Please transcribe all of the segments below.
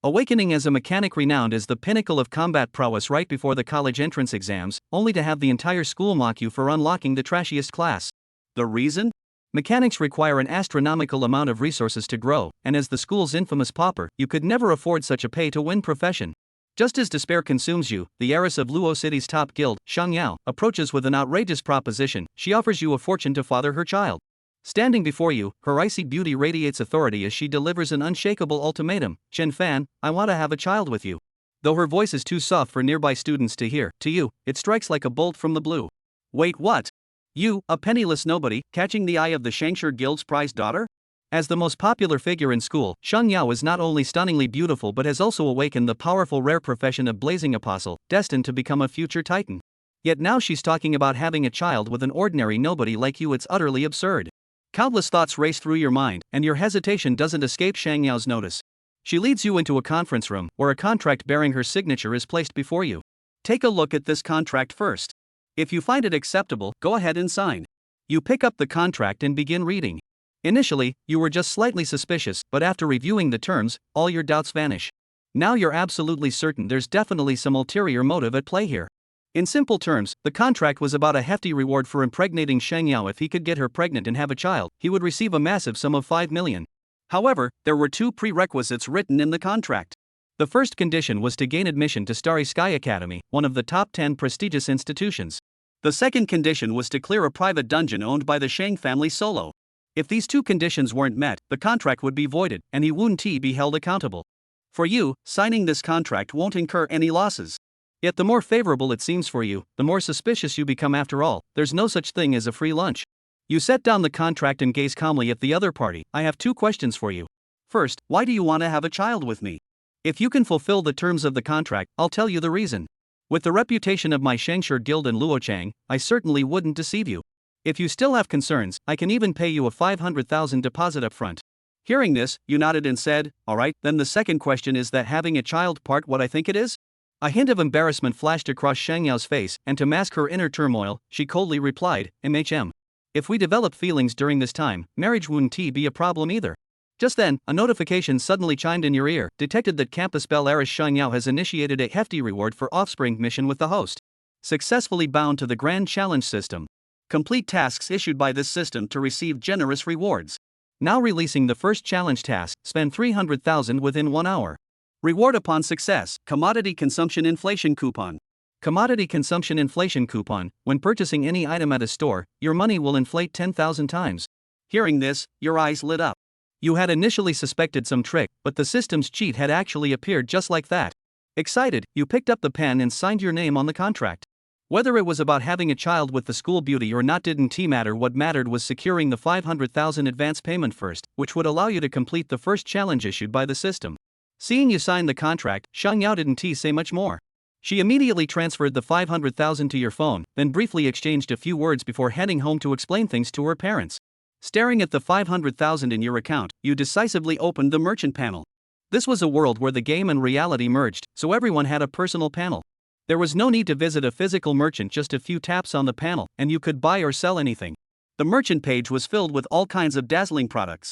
Awakening as a mechanic renowned as the pinnacle of combat prowess right before the college entrance exams, only to have the entire school mock you for unlocking the trashiest class. The reason? Mechanics require an astronomical amount of resources to grow, and as the school's infamous pauper, you could never afford such a pay-to-win profession. Just as despair consumes you, the heiress of Luo City's top guild, Shang Yao, approaches with an outrageous proposition. She offers you a fortune to father her child. Standing before you, her icy beauty radiates authority as she delivers an unshakable ultimatum. Chen Fan, I want to have a child with you. Though her voice is too soft for nearby students to hear, to you, it strikes like a bolt from the blue. Wait, what? You, a penniless nobody, catching the eye of the Shangshi Guild's prized daughter? As the most popular figure in school, Shang Yao is not only stunningly beautiful but has also awakened the powerful rare profession of blazing apostle, destined to become a future titan. Yet now she's talking about having a child with an ordinary nobody like you. It's utterly absurd. Countless thoughts race through your mind, and your hesitation doesn't escape Shang Yao's notice. She leads you into a conference room, where a contract bearing her signature is placed before you. Take a look at this contract first. If you find it acceptable, go ahead and sign. You pick up the contract and begin reading. Initially, you were just slightly suspicious, but after reviewing the terms, all your doubts vanish. Now you're absolutely certain there's definitely some ulterior motive at play here. In simple terms, the contract was about a hefty reward for impregnating Shang Yao. If he could get her pregnant and have a child, he would receive a massive sum of 5 million. However, there were two prerequisites written in the contract. The first condition was to gain admission to Starry Sky Academy, one of the top 10 prestigious institutions. The second condition was to clear a private dungeon owned by the Shang family solo. If these two conditions weren't met, the contract would be voided, and he wouldn't be held accountable. For you, signing this contract won't incur any losses. Yet the more favorable it seems for you, the more suspicious you become. After all, there's no such thing as a free lunch. You set down the contract and gaze calmly at the other party. I have two questions for you. First, why do you want to have a child with me? If you can fulfill the terms of the contract, I'll tell you the reason. With the reputation of my Shangshi Guild and Luochang, I certainly wouldn't deceive you. If you still have concerns, I can even pay you a 500,000 deposit up front. Hearing this, you nodded and said, alright, then the second question is that having a child part what I think it is? A hint of embarrassment flashed across Shang Yao's face, and to mask her inner turmoil, she coldly replied, If we develop feelings during this time, marriage wouldn't be a problem either. Just then, a notification suddenly chimed in your ear, detected that Campus Belle heiress Shang Yao has initiated a hefty reward for offspring mission with the host. Successfully bound to the Grand Challenge system. Complete tasks issued by this system to receive generous rewards. Now releasing the first challenge task, spend 300,000 within 1 hour. Reward upon success, commodity consumption inflation coupon. Commodity consumption inflation coupon. When purchasing any item at a store, your money will inflate 10,000 times. Hearing this, your eyes lit up. You had initially suspected some trick, but the system's cheat had actually appeared just like that. Excited, you picked up the pen and signed your name on the contract. Whether it was about having a child with the school beauty or not didn't matter. What mattered was securing the 500,000 advance payment first, which would allow you to complete the first challenge issued by the system. Seeing you sign the contract, Shang Yao didn't say much more. She immediately transferred the 500,000 to your phone, then briefly exchanged a few words before heading home to explain things to her parents. Staring at the 500,000 in your account, you decisively opened the merchant panel. This was a world where the game and reality merged, so everyone had a personal panel. There was no need to visit a physical merchant, just a few taps on the panel, and you could buy or sell anything. The merchant page was filled with all kinds of dazzling products.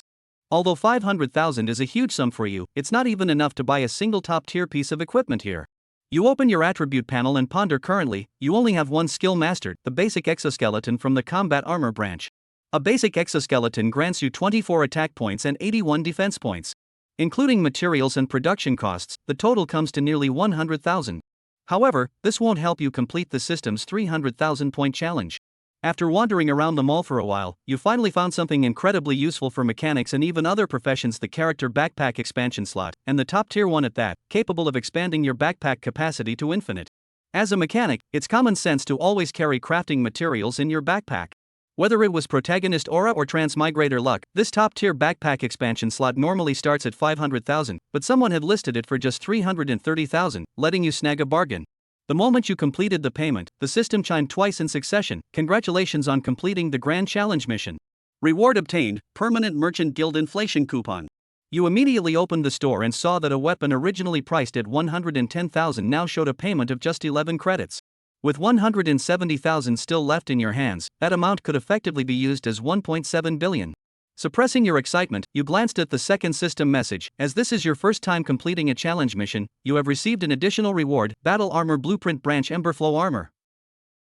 Although 500,000 is a huge sum for you, it's not even enough to buy a single top-tier piece of equipment here. You open your attribute panel and ponder. Currently, you only have one skill mastered, the basic exoskeleton from the combat armor branch. A basic exoskeleton grants you 24 attack points and 81 defense points. Including materials and production costs, the total comes to nearly 100,000. However, this won't help you complete the system's 300,000 point challenge. After wandering around the mall for a while, you finally found something incredibly useful for mechanics and even other professions: the character backpack expansion slot, and the top tier one at that, capable of expanding your backpack capacity to infinite. As a mechanic, it's common sense to always carry crafting materials in your backpack. Whether it was protagonist aura or transmigrator luck, this top-tier backpack expansion slot normally starts at 500,000, but someone had listed it for just 330,000, letting you snag a bargain. The moment you completed the payment, the system chimed twice in succession. Congratulations on completing the Grand Challenge mission. Reward obtained, permanent Merchant Guild inflation coupon. You immediately opened the store and saw that a weapon originally priced at 110,000 now showed a payment of just 11 credits. With 170,000 still left in your hands, that amount could effectively be used as 1.7 billion. Suppressing your excitement, you glanced at the second system message. As this is your first time completing a challenge mission, you have received an additional reward, Battle Armor Blueprint Branch Emberflow Armor.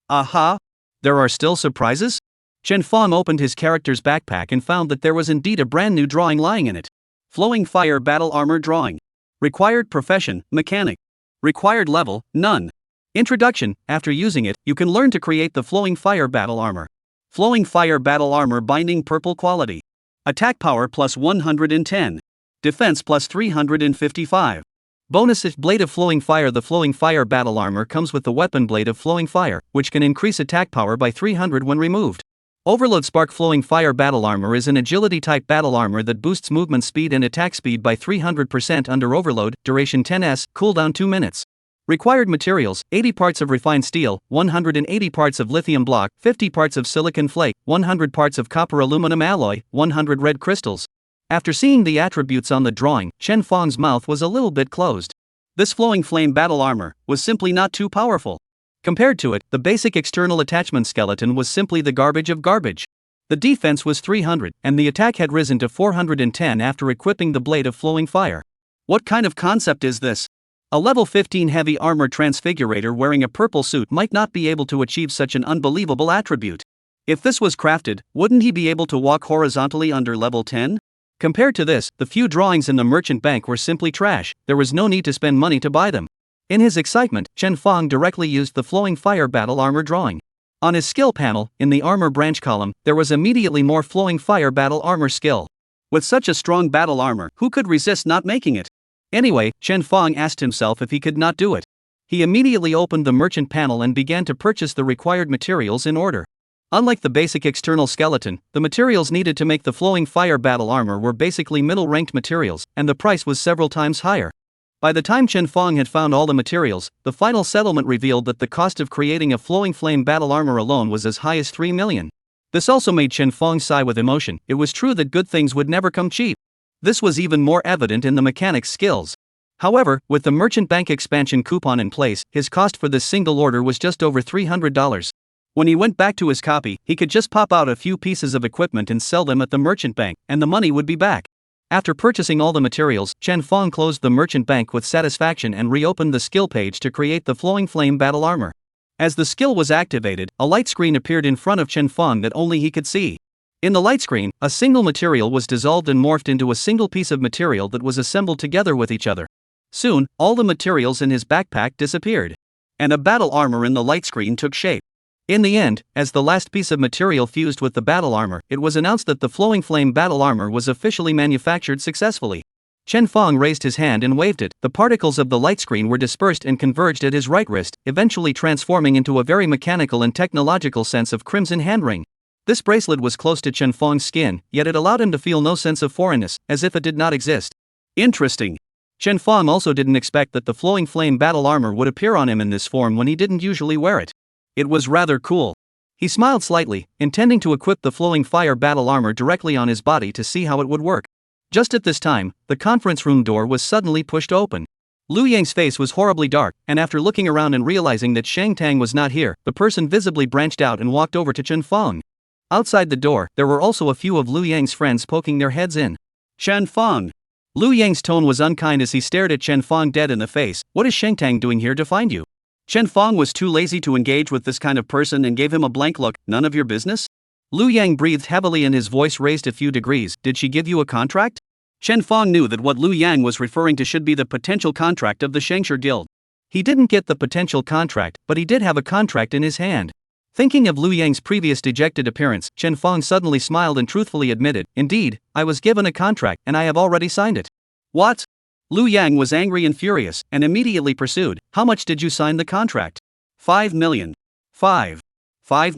Aha! There are still surprises? Chen Fong opened his character's backpack and found that there was indeed a brand new drawing lying in it. Flowing Fire Battle Armor Drawing. Required Profession, Mechanic. Required Level, None. Introduction. After using it, you can learn to create the Flowing Fire Battle Armor. Flowing Fire Battle Armor Binding Purple Quality. Attack Power plus 110. Defense plus 355. Bonus Blade of Flowing Fire. The Flowing Fire Battle Armor comes with the weapon Blade of Flowing Fire, which can increase attack power by 300 when removed. Overload Spark. Flowing Fire Battle Armor is an agility type battle armor that boosts movement speed and attack speed by 300% under overload, duration 10s, cooldown 2 minutes. Required materials: 80 parts of refined steel, 180 parts of lithium block, 50 parts of silicon flake, 100 parts of copper aluminum alloy, 100 red crystals. After seeing the attributes on the drawing, Chen Fong's mouth was a little bit closed. This Flowing Flame Battle Armor was simply not too powerful. Compared to it, the basic external attachment skeleton was simply the garbage of garbage. The defense was 300, and the attack had risen to 410 after equipping the Blade of Flowing Fire. What kind of concept is this? A level 15 heavy armor transfigurator wearing a purple suit might not be able to achieve such an unbelievable attribute. If this was crafted, wouldn't he be able to walk horizontally under level 10? Compared to this, the few drawings in the merchant bank were simply trash. There was no need to spend money to buy them. In his excitement, Chen Fong directly used the Flowing Fire Battle Armor drawing. On his skill panel, in the Armor Branch column, there was immediately more Flowing Fire Battle Armor skill. With such a strong battle armor, who could resist not making it? Anyway, Chen Fong asked himself if he could not do it. He immediately opened the merchant panel and began to purchase the required materials in order. Unlike the basic external skeleton, the materials needed to make the Flowing Fire Battle Armor were basically middle-ranked materials, and the price was several times higher. By the time Chen Fong had found all the materials, the final settlement revealed that the cost of creating a Flowing Flame Battle Armor alone was as high as 3 million. This also made Chen Fong sigh with emotion. It was true that good things would never come cheap. This was even more evident in the mechanic's skills. However, with the merchant bank expansion coupon in place, his cost for this single order was just over $300. When he went back to his copy, he could just pop out a few pieces of equipment and sell them at the merchant bank, and the money would be back. After purchasing all the materials, Chen Fong closed the merchant bank with satisfaction and reopened the skill page to create the Flowing Flame Battle Armor. As the skill was activated, a light screen appeared in front of Chen Fong that only he could see. In the light screen, a single material was dissolved and morphed into a single piece of material that was assembled together with each other. Soon, all the materials in his backpack disappeared. And a battle armor in the light screen took shape. In the end, as the last piece of material fused with the battle armor, it was announced that the Flowing Flame Battle Armor was officially manufactured successfully. Chen Fong raised his hand and waved it. The particles of the light screen were dispersed and converged at his right wrist, eventually transforming into a very mechanical and technological sense of crimson handring. This bracelet was close to Chen Fong's skin, yet it allowed him to feel no sense of foreignness, as if it did not exist. Interesting. Chen Fong also didn't expect that the Flowing Flame Battle Armor would appear on him in this form when he didn't usually wear it. It was rather cool. He smiled slightly, intending to equip the Flowing Fire Battle Armor directly on his body to see how it would work. Just at this time, the conference room door was suddenly pushed open. Lu Yang's face was horribly dark, and after looking around and realizing that Shang Tang was not here, the person visibly branched out and walked over to Chen Fong. Outside the door, there were also a few of Lu Yang's friends poking their heads in. Chen Fong. Lu Yang's tone was unkind as he stared at Chen Fong dead in the face. What is Shang Tang doing here to find you? Chen Fong was too lazy to engage with this kind of person and gave him a blank look. None of your business? Lu Yang breathed heavily and his voice raised a few degrees. Did she give you a contract? Chen Fong knew that what Lu Yang was referring to should be the potential contract of the Shangshi Guild. He didn't get the potential contract, but he did have a contract in his hand. Thinking of Lu Yang's previous dejected appearance, Chen Fong suddenly smiled and truthfully admitted, "Indeed, I was given a contract and I have already signed it." What? Lu Yang was angry and furious, and immediately pursued, "How much did you sign the contract?" 5 million. 5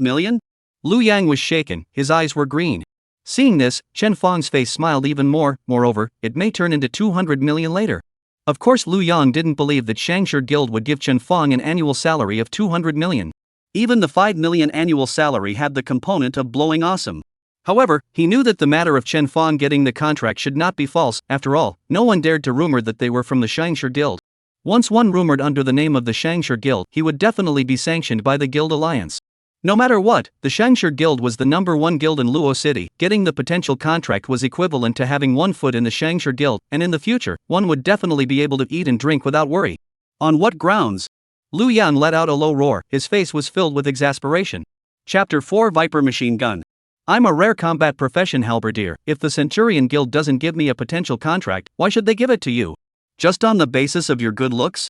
million? Lu Yang was shaken, his eyes were green. Seeing this, Chen Fong's face smiled even more. Moreover, it may turn into 200 million later. Of course Lu Yang didn't believe that Shangshi Guild would give Chen Fong an annual salary of 200 million. Even the 5 million annual salary had the component of blowing awesome. However, he knew that the matter of Chen Fong getting the contract should not be false. After all, no one dared to rumor that they were from the Shangshi Guild. Once one rumored under the name of the Shangshi Guild, he would definitely be sanctioned by the Guild Alliance. No matter what, the Shangshi Guild was the #1 guild in Luo City. Getting the potential contract was equivalent to having one foot in the Shangshi Guild, and in the future, one would definitely be able to eat and drink without worry. On what grounds? Lu Yan let out a low roar, his face was filled with exasperation. Chapter 4 Viper Machine Gun. I'm a rare combat profession halberdier. If the Centurion Guild doesn't give me a potential contract, why should they give it to you? Just on the basis of your good looks?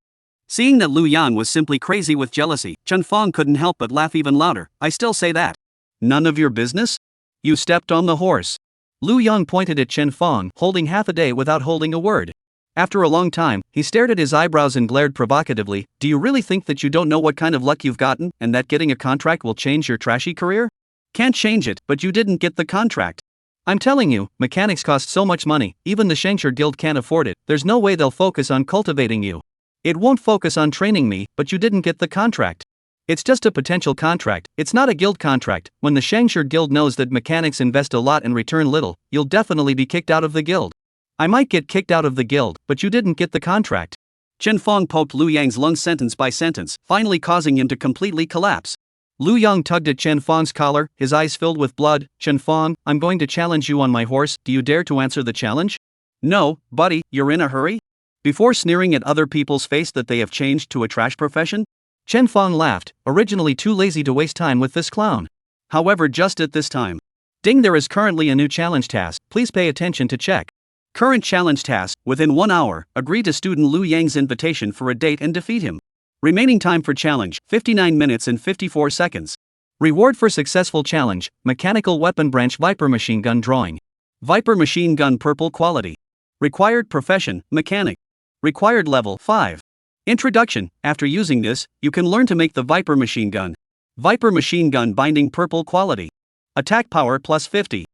Seeing that Lu Yan was simply crazy with jealousy, Chen Fong couldn't help but laugh even louder. I still say that. None of your business? You stepped on the horse. Lu Yan pointed at Chen Fong, holding half a day without holding a word. After a long time, he stared at his eyebrows and glared provocatively. Do you really think that you don't know what kind of luck you've gotten, and that getting a contract will change your trashy career? Can't change it, but you didn't get the contract. I'm telling you, mechanics cost so much money, even the Shangshi Guild can't afford it. There's no way they'll focus on cultivating you. It won't focus on training me, but you didn't get the contract. It's just a potential contract, it's not a guild contract. When the Shangshi Guild knows that mechanics invest a lot and return little, you'll definitely be kicked out of the guild. I might get kicked out of the guild, but you didn't get the contract. Chen Fong poked Lu Yang's lungs sentence by sentence, finally causing him to completely collapse. Lu Yang tugged at Chen Fong's collar, his eyes filled with blood. Chen Fong, I'm going to challenge you on my horse, do you dare to answer the challenge? No, buddy, you're in a hurry? Before sneering at other people's face that they have changed to a trash profession? Chen Fong laughed, originally too lazy to waste time with this clown. However, just at this time. Ding, there is currently a new challenge task, please pay attention to check. Current challenge task, within 1 hour, agree to student Lu Yang's invitation for a date and defeat him. Remaining time for challenge, 59 minutes and 54 seconds. Reward for successful challenge, mechanical weapon branch Viper machine gun drawing. Viper machine gun purple quality. Required profession, mechanic. Required level 5. Introduction, after using this, you can learn to make the Viper machine gun. Viper machine gun binding purple quality. Attack power plus 50.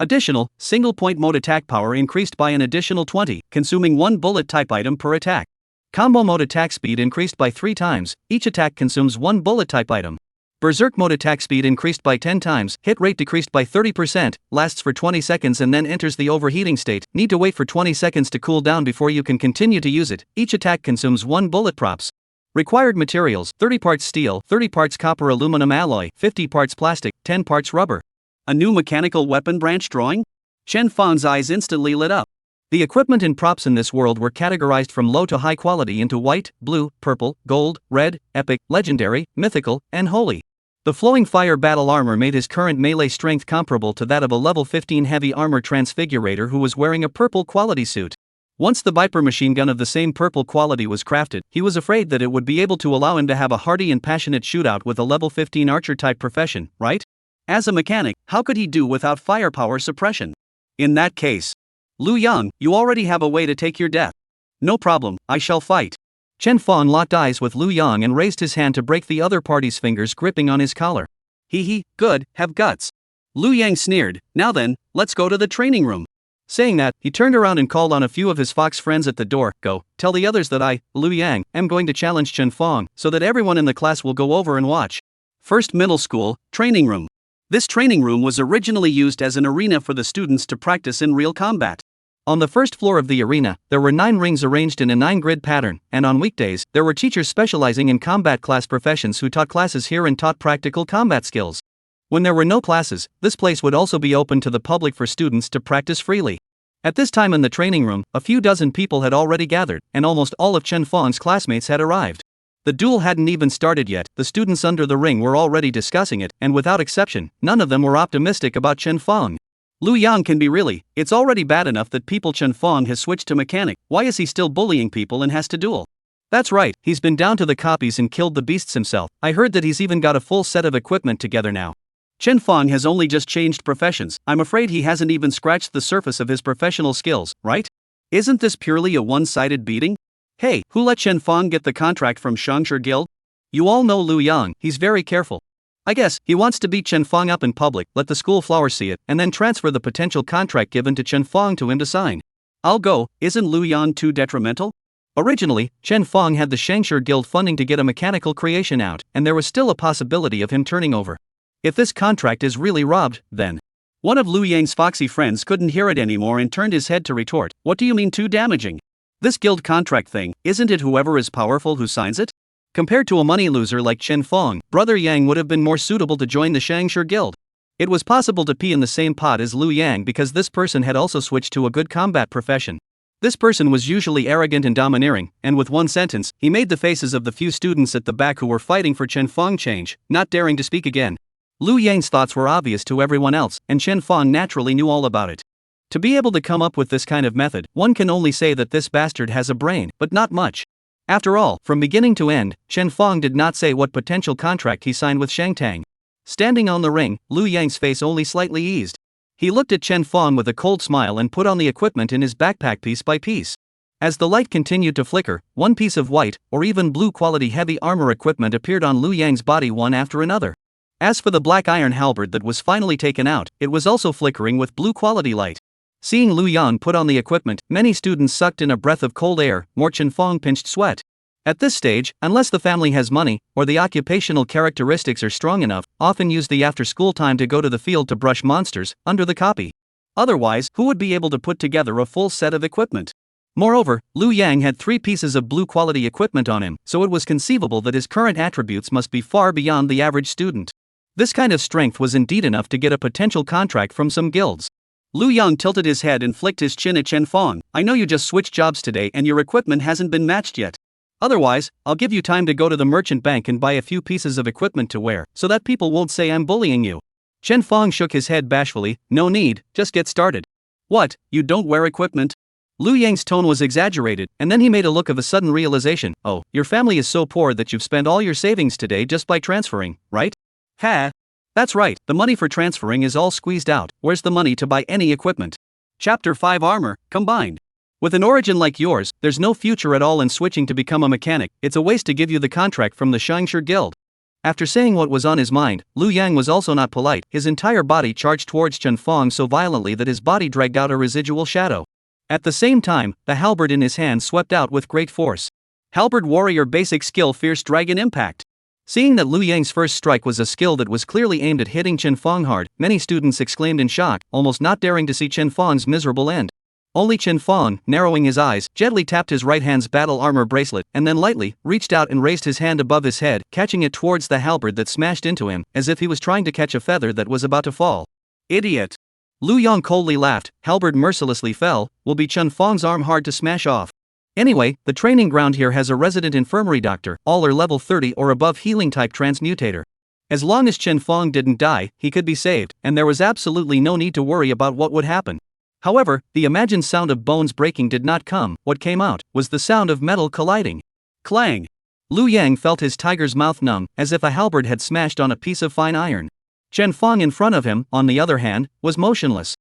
Additional, single point mode attack power increased by an additional 20, consuming 1 bullet type item per attack. Combo mode attack speed increased by 3 times, each attack consumes 1 bullet type item. Berserk mode attack speed increased by 10 times, hit rate decreased by 30%, lasts for 20 seconds and then enters the overheating state. Need to wait for 20 seconds to cool down before you can continue to use it. Each attack consumes 1 bullet props. Required materials, 30 parts steel, 30 parts copper aluminum alloy, 50 parts plastic, 10 parts rubber. A new mechanical weapon branch drawing? Chen Fong's eyes instantly lit up. The equipment and props in this world were categorized from low to high quality into white, blue, purple, gold, red, epic, legendary, mythical, and holy. The flowing fire battle armor made his current melee strength comparable to that of a level 15 heavy armor transfigurator who was wearing a purple quality suit. Once the Viper machine gun of the same purple quality was crafted, he was afraid that it would be able to allow him to have a hearty and passionate shootout with a level 15 archer type profession, right? As a mechanic, how could he do without firepower suppression? In that case, Lu Yang, you already have a way to take your death. No problem, I shall fight. Chen Fong locked eyes with Lu Yang and raised his hand to break the other party's fingers gripping on his collar. Hee, good, have guts. Lu Yang sneered, now then, let's go to the training room. Saying that, he turned around and called on a few of his fox friends at the door. Go, tell the others that I, Lu Yang, am going to challenge Chen Fong, so that everyone in the class will go over and watch. First middle school, training room. This training room was originally used as an arena for the students to practice in real combat. On the first floor of the arena, there were 9 rings arranged in a 9-grid pattern, and on weekdays, there were teachers specializing in combat class professions who taught classes here and taught practical combat skills. When there were no classes, this place would also be open to the public for students to practice freely. At this time in the training room, a few dozen people had already gathered, and almost all of Chen Fong's classmates had arrived. The duel hadn't even started yet, the students under the ring were already discussing it, and without exception, none of them were optimistic about Chen Fong. Lu Yang can be really, it's already bad enough that people Chen Fong has switched to mechanic, why is he still bullying people and has to duel? That's right, he's been down to the copies and killed the beasts himself. I heard that he's even got a full set of equipment together now. Chen Fong has only just changed professions, I'm afraid he hasn't even scratched the surface of his professional skills, right? Isn't this purely a one-sided beating? Hey, who let Chen Fong get the contract from Shangshi Guild? You all know Lu Yang, he's very careful. I guess, he wants to beat Chen Fong up in public, let the school flowers see it, and then transfer the potential contract given to Chen Fong to him to sign. I'll go, isn't Lu Yang too detrimental? Originally, Chen Fong had the Shangshi Guild funding to get a mechanical creation out, and there was still a possibility of him turning over. If this contract is really robbed, then... One of Lu Yang's foxy friends couldn't hear it anymore and turned his head to retort, what do you mean too damaging? This guild contract thing, isn't it whoever is powerful who signs it? Compared to a money loser like Chen Fong, Brother Yang would have been more suitable to join the Shangshi Guild. It was possible to pee in the same pot as Liu Yang because this person had also switched to a good combat profession. This person was usually arrogant and domineering, and with one sentence, he made the faces of the few students at the back who were fighting for Chen Fong change, not daring to speak again. Liu Yang's thoughts were obvious to everyone else, and Chen Fong naturally knew all about it. To be able to come up with this kind of method, one can only say that this bastard has a brain, but not much. After all, from beginning to end, Chen Fong did not say what potential contract he signed with Shang Tang. Standing on the ring, Liu Yang's face only slightly eased. He looked at Chen Fong with a cold smile and put on the equipment in his backpack piece by piece. As the light continued to flicker, one piece of white, or even blue quality heavy armor equipment appeared on Liu Yang's body one after another. As for the black iron halberd that was finally taken out, it was also flickering with blue quality light. Seeing Liu Yang put on the equipment, many students sucked in a breath of cold air, more Chen Fong pinched sweat. At this stage, unless the family has money, or the occupational characteristics are strong enough, often use the after-school time to go to the field to brush monsters, under the copy. Otherwise, who would be able to put together a full set of equipment? Moreover, Liu Yang had 3 pieces of blue quality equipment on him, so it was conceivable that his current attributes must be far beyond the average student. This kind of strength was indeed enough to get a potential contract from some guilds. Liu Yang tilted his head and flicked his chin at Chen Fong. I know you just switched jobs today and your equipment hasn't been matched yet. Otherwise, I'll give you time to go to the merchant bank and buy a few pieces of equipment to wear, so that people won't say I'm bullying you. Chen Fong shook his head bashfully. No need, just get started. What, you don't wear equipment? Liu Yang's tone was exaggerated, and then he made a look of a sudden realization. Oh, your family is so poor that you've spent all your savings today just by transferring, right? Ha! That's right, the money for transferring is all squeezed out. Where's the money to buy any equipment? Chapter 5 Armor, combined. With an origin like yours, there's no future at all in switching to become a mechanic. It's a waste to give you the contract from the Shangshi Guild. After saying what was on his mind, Liu Yang was also not polite. His entire body charged towards Chen Fong so violently that his body dragged out a residual shadow. At the same time, the halberd in his hand swept out with great force. Halberd warrior basic skill Fierce Dragon Impact. Seeing that Liu Yang's first strike was a skill that was clearly aimed at hitting Chen Fong hard, many students exclaimed in shock, almost not daring to see Chen Fong's miserable end. Only Chen Fong, narrowing his eyes, gently tapped his right hand's battle armor bracelet, and then lightly reached out and raised his hand above his head, catching it towards the halberd that smashed into him, as if he was trying to catch a feather that was about to fall. Idiot! Liu Yang coldly laughed. Halberd mercilessly fell. Will be Chen Fong's arm hard to smash off. Anyway, the training ground here has a resident infirmary doctor, all are level 30 or above healing type transmutator. As long as Chen Fong didn't die, he could be saved, and there was absolutely no need to worry about what would happen. However, the imagined sound of bones breaking did not come. What came out was the sound of metal colliding. Clang! Liu Yang felt his tiger's mouth numb, as if a halberd had smashed on a piece of fine iron. Chen Fong in front of him, on the other hand, was motionless.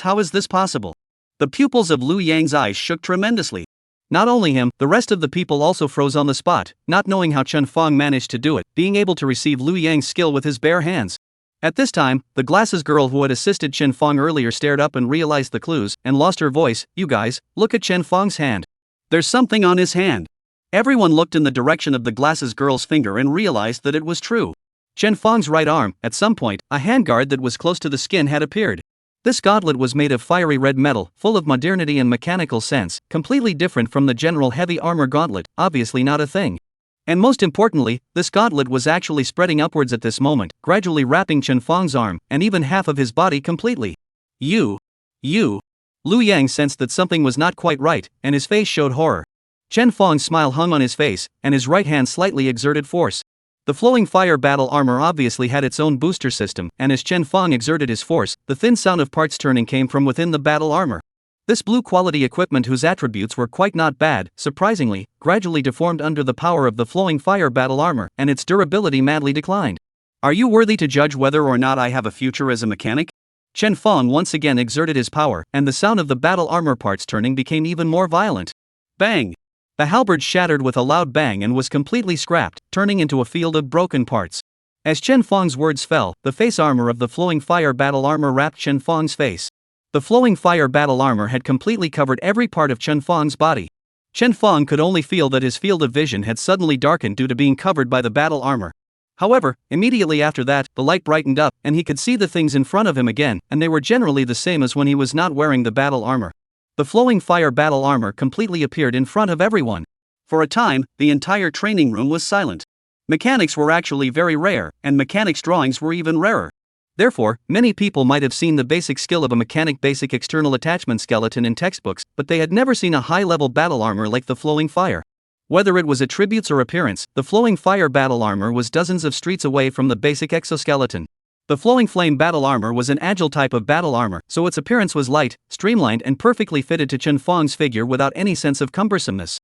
How is this possible? The pupils of Liu Yang's eyes shook tremendously. Not only him, the rest of the people also froze on the spot, not knowing how Chen Fong managed to do it, being able to receive Liu Yang's skill with his bare hands. At this time, the glasses girl who had assisted Chen Fong earlier stared up and realized the clues, and lost her voice. You guys, look at Chen Fong's hand. There's something on his hand. Everyone looked in the direction of the glasses girl's finger and realized that it was true. Chen Fong's right arm, at some point, a handguard that was close to the skin had appeared. This gauntlet was made of fiery red metal, full of modernity and mechanical sense, completely different from the general heavy armor gauntlet, obviously not a thing. And most importantly, this gauntlet was actually spreading upwards at this moment, gradually wrapping Chen Fong's arm, and even half of his body completely. You. Liu Yang sensed that something was not quite right, and his face showed horror. Chen Fong's smile hung on his face, and his right hand slightly exerted force. The flowing fire battle armor obviously had its own booster system, and as Chen Fong exerted his force, the thin sound of parts turning came from within the battle armor. This blue quality equipment, whose attributes were quite not bad, surprisingly, gradually deformed under the power of the flowing fire battle armor, and its durability madly declined. Are you worthy to judge whether or not I have a future as a mechanic? Chen Fong once again exerted his power, and the sound of the battle armor parts turning became even more violent. Bang! The halberd shattered with a loud bang and was completely scrapped, turning into a field of broken parts. As Chen Fong's words fell, the face armor of the flowing fire battle armor wrapped Chen Fong's face. The flowing fire battle armor had completely covered every part of Chen Fong's body. Chen Fong could only feel that his field of vision had suddenly darkened due to being covered by the battle armor. However, immediately after that, the light brightened up, and he could see the things in front of him again, and they were generally the same as when he was not wearing the battle armor. The flowing fire battle armor completely appeared in front of everyone. For a time, the entire training room was silent. Mechanics were actually very rare, and mechanics drawings were even rarer. Therefore, many people might have seen the basic skill of a mechanic basic external attachment skeleton in textbooks, but they had never seen a high-level battle armor like the flowing fire. Whether it was attributes or appearance, the flowing fire battle armor was dozens of streets away from the basic exoskeleton. The flowing flame battle armor was an agile type of battle armor, so its appearance was light, streamlined and perfectly fitted to Chen Fang's figure without any sense of cumbersomeness.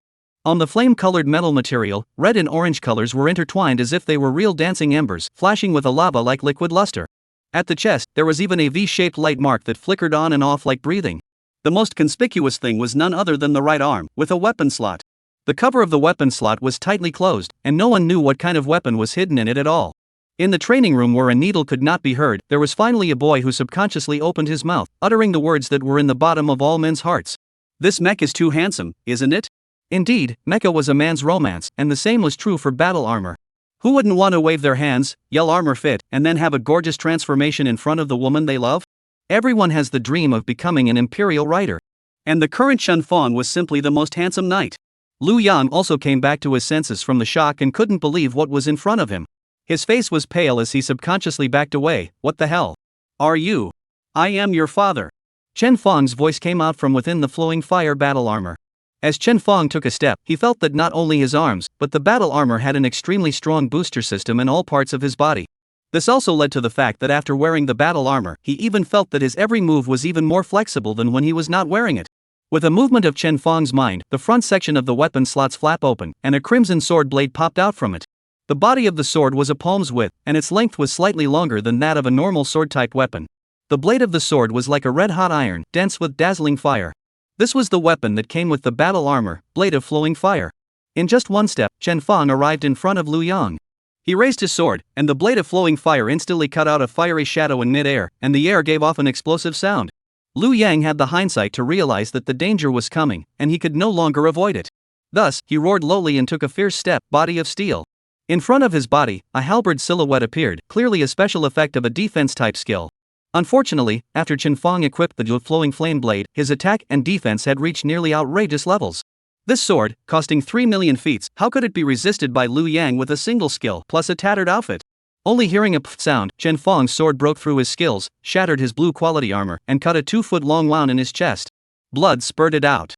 On the flame-colored metal material, red and orange colors were intertwined as if they were real dancing embers, flashing with a lava-like liquid luster. At the chest, there was even a V-shaped light mark that flickered on and off like breathing. The most conspicuous thing was none other than the right arm, with a weapon slot. The cover of the weapon slot was tightly closed, and no one knew what kind of weapon was hidden in it at all. In the training room where a needle could not be heard, there was finally a boy who subconsciously opened his mouth, uttering the words that were in the bottom of all men's hearts. "This mech is too handsome, isn't it?" Indeed, mecha was a man's romance, and the same was true for battle armor. Who wouldn't want to wave their hands, yell armor fit, and then have a gorgeous transformation in front of the woman they love? Everyone has the dream of becoming an imperial rider. And the current Chen Fang was simply the most handsome knight. Lu Yang also came back to his senses from the shock and couldn't believe what was in front of him. His face was pale as he subconsciously backed away. "What the hell? Are you? I am your father." Chen Fang's voice came out from within the flowing fire battle armor. As Chen Fang took a step, he felt that not only his arms, but the battle armor had an extremely strong booster system in all parts of his body. This also led to the fact that after wearing the battle armor, he even felt that his every move was even more flexible than when he was not wearing it. With a movement of Chen Fang's mind, the front section of the weapon slots flap open, and a crimson sword blade popped out from it. The body of the sword was a palm's width, and its length was slightly longer than that of a normal sword-type weapon. The blade of the sword was like a red-hot iron, dense with dazzling fire. This was the weapon that came with the battle armor, blade of flowing fire. In just one step, Chen Fang arrived in front of Lu Yang. He raised his sword, and the blade of flowing fire instantly cut out a fiery shadow in mid-air, and the air gave off an explosive sound. Lu Yang had the hindsight to realize that the danger was coming, and he could no longer avoid it. Thus, he roared lowly and took a fierce step, body of steel. In front of his body, a halberd silhouette appeared, clearly a special effect of a defense-type skill. Unfortunately, after Chen Fang equipped the flowing flame blade, his attack and defense had reached nearly outrageous levels. This sword, costing 3 million feats, how could it be resisted by Lu Yang with a single skill plus a tattered outfit? Only hearing a pff sound, Chen Fang's sword broke through his skills, shattered his blue quality armor, and cut a 2-foot-long wound in his chest. Blood spurted out.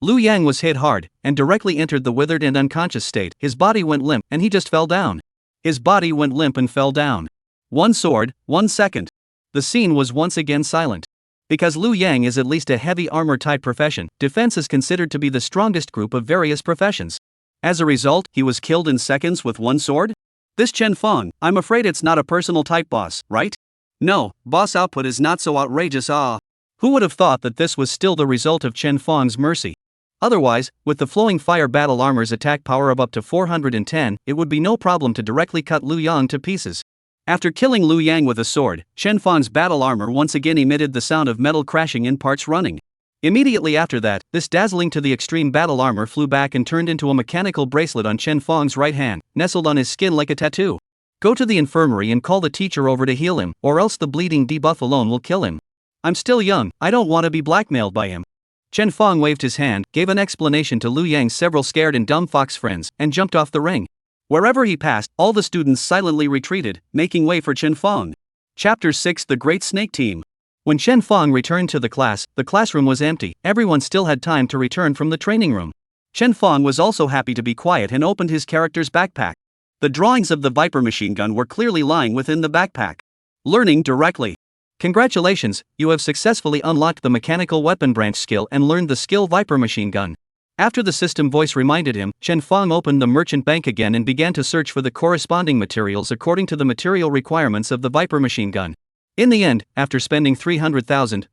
Lu Yang was hit hard, and directly entered the withered and unconscious state. His body went limp, and he just fell down. His body went limp and fell down. 1 sword, 1 second. The scene was once again silent. Because Lu Yang is at least a heavy armor-type profession, defense is considered to be the strongest group of various professions. As a result, he was killed in seconds with 1 sword? This Chen Fang, I'm afraid it's not a personal type boss, right? No, boss output is not so outrageous. Who would have thought that this was still the result of Chen Fang's mercy? Otherwise, with the flowing fire battle armor's attack power of up to 410, it would be no problem to directly cut Lu Yang to pieces. After killing Lu Yang with a sword, Chen Fang's battle armor once again emitted the sound of metal crashing in parts running. Immediately after that, this dazzling to the extreme battle armor flew back and turned into a mechanical bracelet on Chen Fang's right hand, nestled on his skin like a tattoo. Go to the infirmary and call the teacher over to heal him, or else the bleeding debuff alone will kill him. I'm still young, I don't want to be blackmailed by him. Chen Fang waved his hand, gave an explanation to Lu Yang's several scared and dumb fox friends, and jumped off the ring. Wherever he passed, all the students silently retreated, making way for Chen Fang. Chapter 6: The Great Snake Team. When Chen Fang returned to the classroom was empty. Everyone still had time to return from the training room. Chen Fang was also happy to be quiet and opened his character's backpack. The drawings of the Viper machine gun were clearly lying within the backpack. Learning directly. Congratulations, you have successfully unlocked the mechanical weapon branch skill and learned the skill Viper machine gun. After the system voice reminded him, Chen Fang opened the merchant bank again and began to search for the corresponding materials according to the material requirements of the Viper machine gun. In the end, after spending 300,000,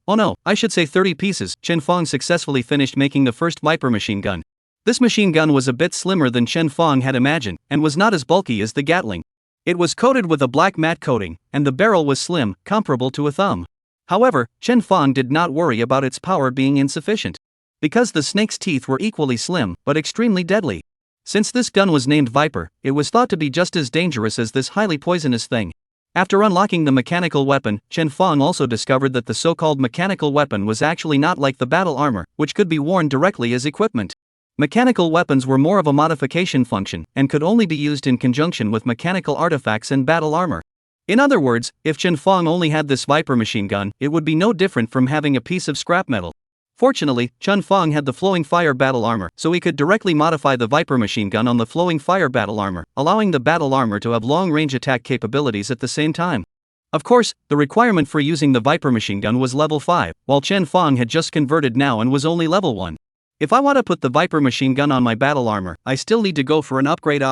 I should say 30 pieces, Chen Fang successfully finished making the first Viper machine gun. This machine gun was a bit slimmer than Chen Fang had imagined, and was not as bulky as the Gatling. It was coated with a black matte coating, and the barrel was slim, comparable to a thumb. However, Chen Fang did not worry about its power being insufficient. Because the snake's teeth were equally slim, but extremely deadly. Since this gun was named Viper, it was thought to be just as dangerous as this highly poisonous thing. After unlocking the mechanical weapon, Chen Fang also discovered that the so-called mechanical weapon was actually not like the battle armor, which could be worn directly as equipment. Mechanical weapons were more of a modification function and could only be used in conjunction with mechanical artifacts and battle armor. In other words, if Chen Fong only had this Viper machine gun, it would be no different from having a piece of scrap metal. Fortunately, Chen Fong had the flowing fire battle armor, so he could directly modify the Viper machine gun on the flowing fire battle armor, allowing the battle armor to have long-range attack capabilities at the same time. Of course, the requirement for using the Viper machine gun was level 5, while Chen Fong had just converted now and was only level 1. If I want to put the Viper machine gun on my battle armor, I still need to go for an upgrade.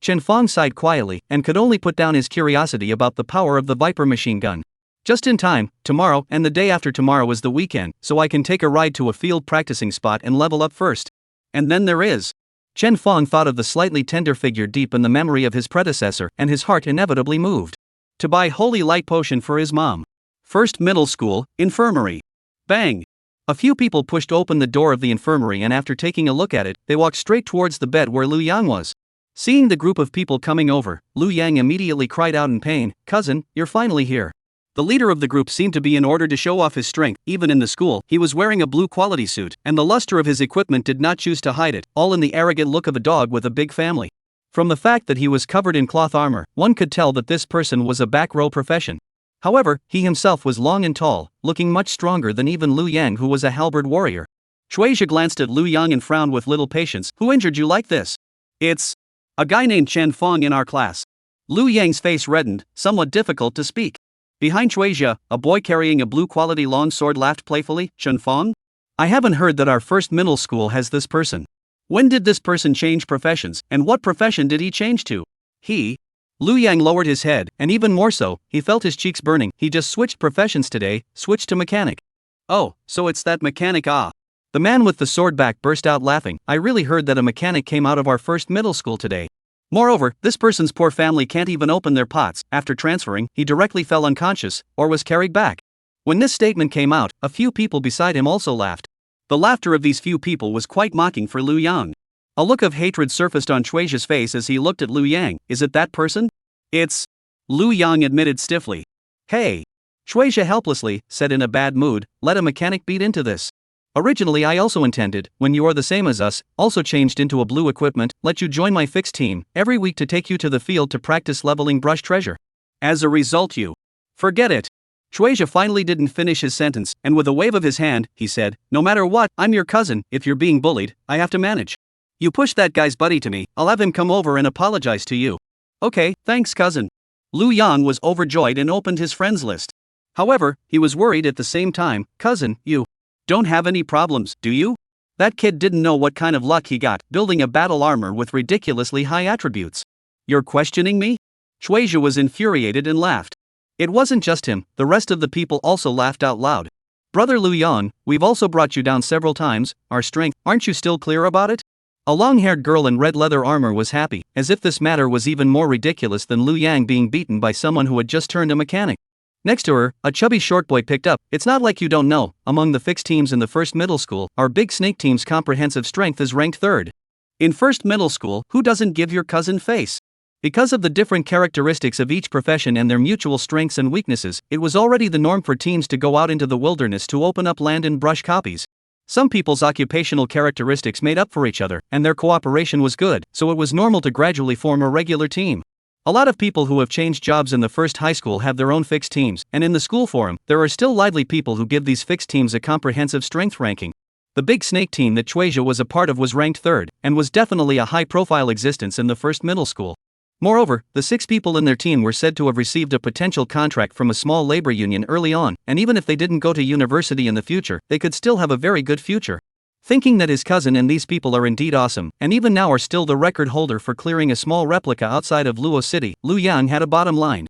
Chen Fong sighed quietly and could only put down his curiosity about the power of the Viper machine gun. Just in time, tomorrow and the day after tomorrow is the weekend, so I can take a ride to a field practicing spot and level up first. And then there is. Chen Fong thought of the slightly tender figure deep in the memory of his predecessor, and his heart inevitably moved. To buy holy light potion for his mom. First middle school, infirmary. Bang! A few people pushed open the door of the infirmary, and after taking a look at it, they walked straight towards the bed where Lu Yang was. Seeing the group of people coming over, Lu Yang immediately cried out in pain, "Cousin, you're finally here." The leader of the group seemed to be in order to show off his strength. Even in the school, he was wearing a blue quality suit, and the luster of his equipment did not choose to hide it, all in the arrogant look of a dog with a big family. From the fact that he was covered in cloth armor, one could tell that this person was a back row profession. However, he himself was long and tall, looking much stronger than even Lu Yang, who was a halberd warrior. Shueisha glanced at Lu Yang and frowned with little patience. "Who injured you like this?" "It's a guy named Chen Fong in our class." Lu Yang's face reddened, somewhat difficult to speak. Behind Shueisha, a boy carrying a blue quality long sword laughed playfully. "Chen Fong? I haven't heard that our first middle school has this person. When did this person change professions, and what profession did he change to?" "He?" Lu Yang lowered his head, and even more so, he felt his cheeks burning. "He just switched professions today, switched to mechanic." "Oh, so it's that mechanic, ah." The man with the sword back burst out laughing. "I really heard that a mechanic came out of our first middle school today. Moreover, this person's poor family can't even open their pots." After transferring, he directly fell unconscious, or was carried back. When this statement came out, a few people beside him also laughed. The laughter of these few people was quite mocking for Lu Yang. A look of hatred surfaced on Shueisha's face as he looked at Lu Yang. "Is it that person?" "It's..." Lu Yang admitted stiffly. "Hey!" Shueisha helplessly said in a bad mood, "Let a mechanic beat into this. Originally I also intended, when you are the same as us, also changed into a blue equipment, let you join my fixed team, every week to take you to the field to practice leveling brush treasure. As a result you..." "Forget it." Shueisha finally didn't finish his sentence, and with a wave of his hand, he said, "No matter what, I'm your cousin. If you're being bullied, I have to manage. You push that guy's buddy to me, I'll have him come over and apologize to you." "Okay, thanks cousin." Lu Yang was overjoyed and opened his friends list. However, he was worried at the same time. "Cousin, you don't have any problems, do you? That kid didn't know what kind of luck he got, building a battle armor with ridiculously high attributes. You're questioning me?" Shueisha was infuriated and laughed. It wasn't just him, the rest of the people also laughed out loud. "Brother Lu Yang, we've also brought you down several times, our strength, aren't you still clear about it?" A long-haired girl in red leather armor was happy, as if this matter was even more ridiculous than Lu Yang being beaten by someone who had just turned a mechanic. Next to her, a chubby short boy picked up. "It's not like you don't know, among the fixed teams in the first middle school, our big snake team's comprehensive strength is ranked 3rd. In first middle school, who doesn't give your cousin face?" Because of the different characteristics of each profession and their mutual strengths and weaknesses, it was already the norm for teams to go out into the wilderness to open up land and brush copies. Some people's occupational characteristics made up for each other, and their cooperation was good, so it was normal to gradually form a regular team. A lot of people who have changed jobs in the first high school have their own fixed teams, and in the school forum, there are still lively people who give these fixed teams a comprehensive strength ranking. The big snake team that Shueisha was a part of was ranked 3rd, and was definitely a high-profile existence in the first middle school. Moreover, the 6 people in their team were said to have received a potential contract from a small labor union early on, and even if they didn't go to university in the future, they could still have a very good future. Thinking that his cousin and these people are indeed awesome, and even now are still the record holder for clearing a small replica outside of Luo City, Lu Yang had a bottom line.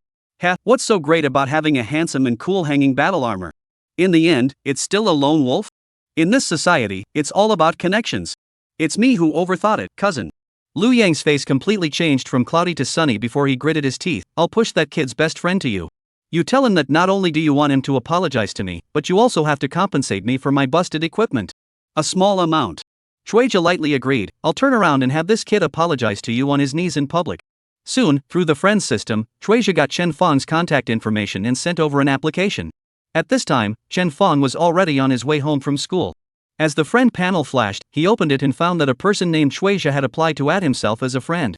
What's so great about having a handsome and cool hanging battle armor? In the end, it's still a lone wolf? In this society, it's all about connections. It's me who overthought it, cousin." Lu Yang's face completely changed from cloudy to sunny before he gritted his teeth. "I'll push that kid's best friend to you. You tell him that not only do you want him to apologize to me, but you also have to compensate me for my busted equipment. A small amount." Shueisha lightly agreed. "I'll turn around and have this kid apologize to you on his knees in public." Soon, through the friends system, Shueisha got Chen Fong's contact information and sent over an application. At this time, Chen Fong was already on his way home from school. As the friend panel flashed, he opened it and found that a person named Shueisha had applied to add himself as a friend.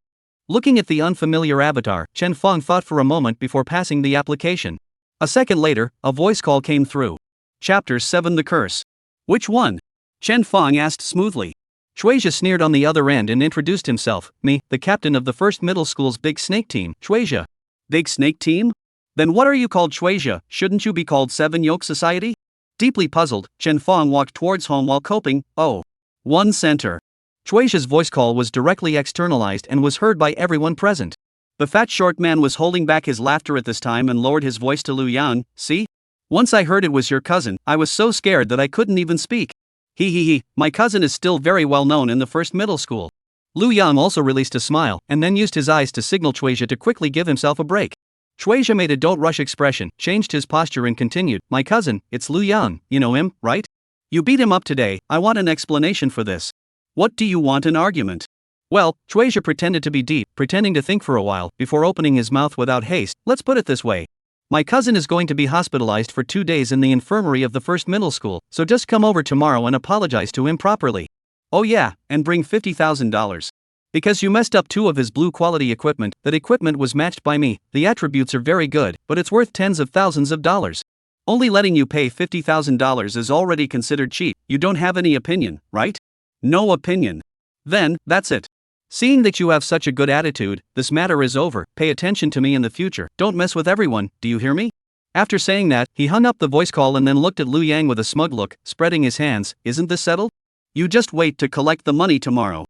Looking at the unfamiliar avatar, Chen Feng thought for a moment before passing the application. A second later, a voice call came through. Chapter 7: The Curse. Which one? Chen Feng asked smoothly. Shueisha sneered on the other end and introduced himself. Me, the captain of the first middle school's Big Snake Team, Shueisha. Big Snake Team? Then what are you called, Shueisha? Shouldn't you be called Seven Yoke Society? Deeply puzzled, Chen Feng walked towards home while coping. Oh. One center. Shueisha's voice call was directly externalized and was heard by everyone present. The fat short man was holding back his laughter at this time and lowered his voice to Lu Yan. See? Once I heard it was your cousin, I was so scared that I couldn't even speak. He, my cousin is still very well known in the first middle school. Lu Yang also released a smile, and then used his eyes to signal Shueisha to quickly give himself a break. Shueisha made a don't rush expression, changed his posture and continued, my cousin, it's Lu Yang, you know him, right? You beat him up today, I want an explanation for this. What do you want, an argument? Well, Shueisha pretended to be deep, pretending to think for a while, before opening his mouth without haste. Let's put it this way. My cousin is going to be hospitalized for 2 days in the infirmary of the first middle school, so just come over tomorrow and apologize to him properly. Oh yeah, and bring $50,000. Because you messed up 2 of his blue quality equipment, that equipment was matched by me, the attributes are very good, but it's worth tens of thousands of dollars. Only letting you pay $50,000 is already considered cheap. You don't have any opinion, right? No opinion. Then, that's it. Seeing that you have such a good attitude, this matter is over. Pay attention to me in the future, don't mess with everyone, do you hear me? After saying that, he hung up the voice call and then looked at Lu Yang with a smug look, spreading his hands. Isn't this settled? You just wait to collect the money tomorrow.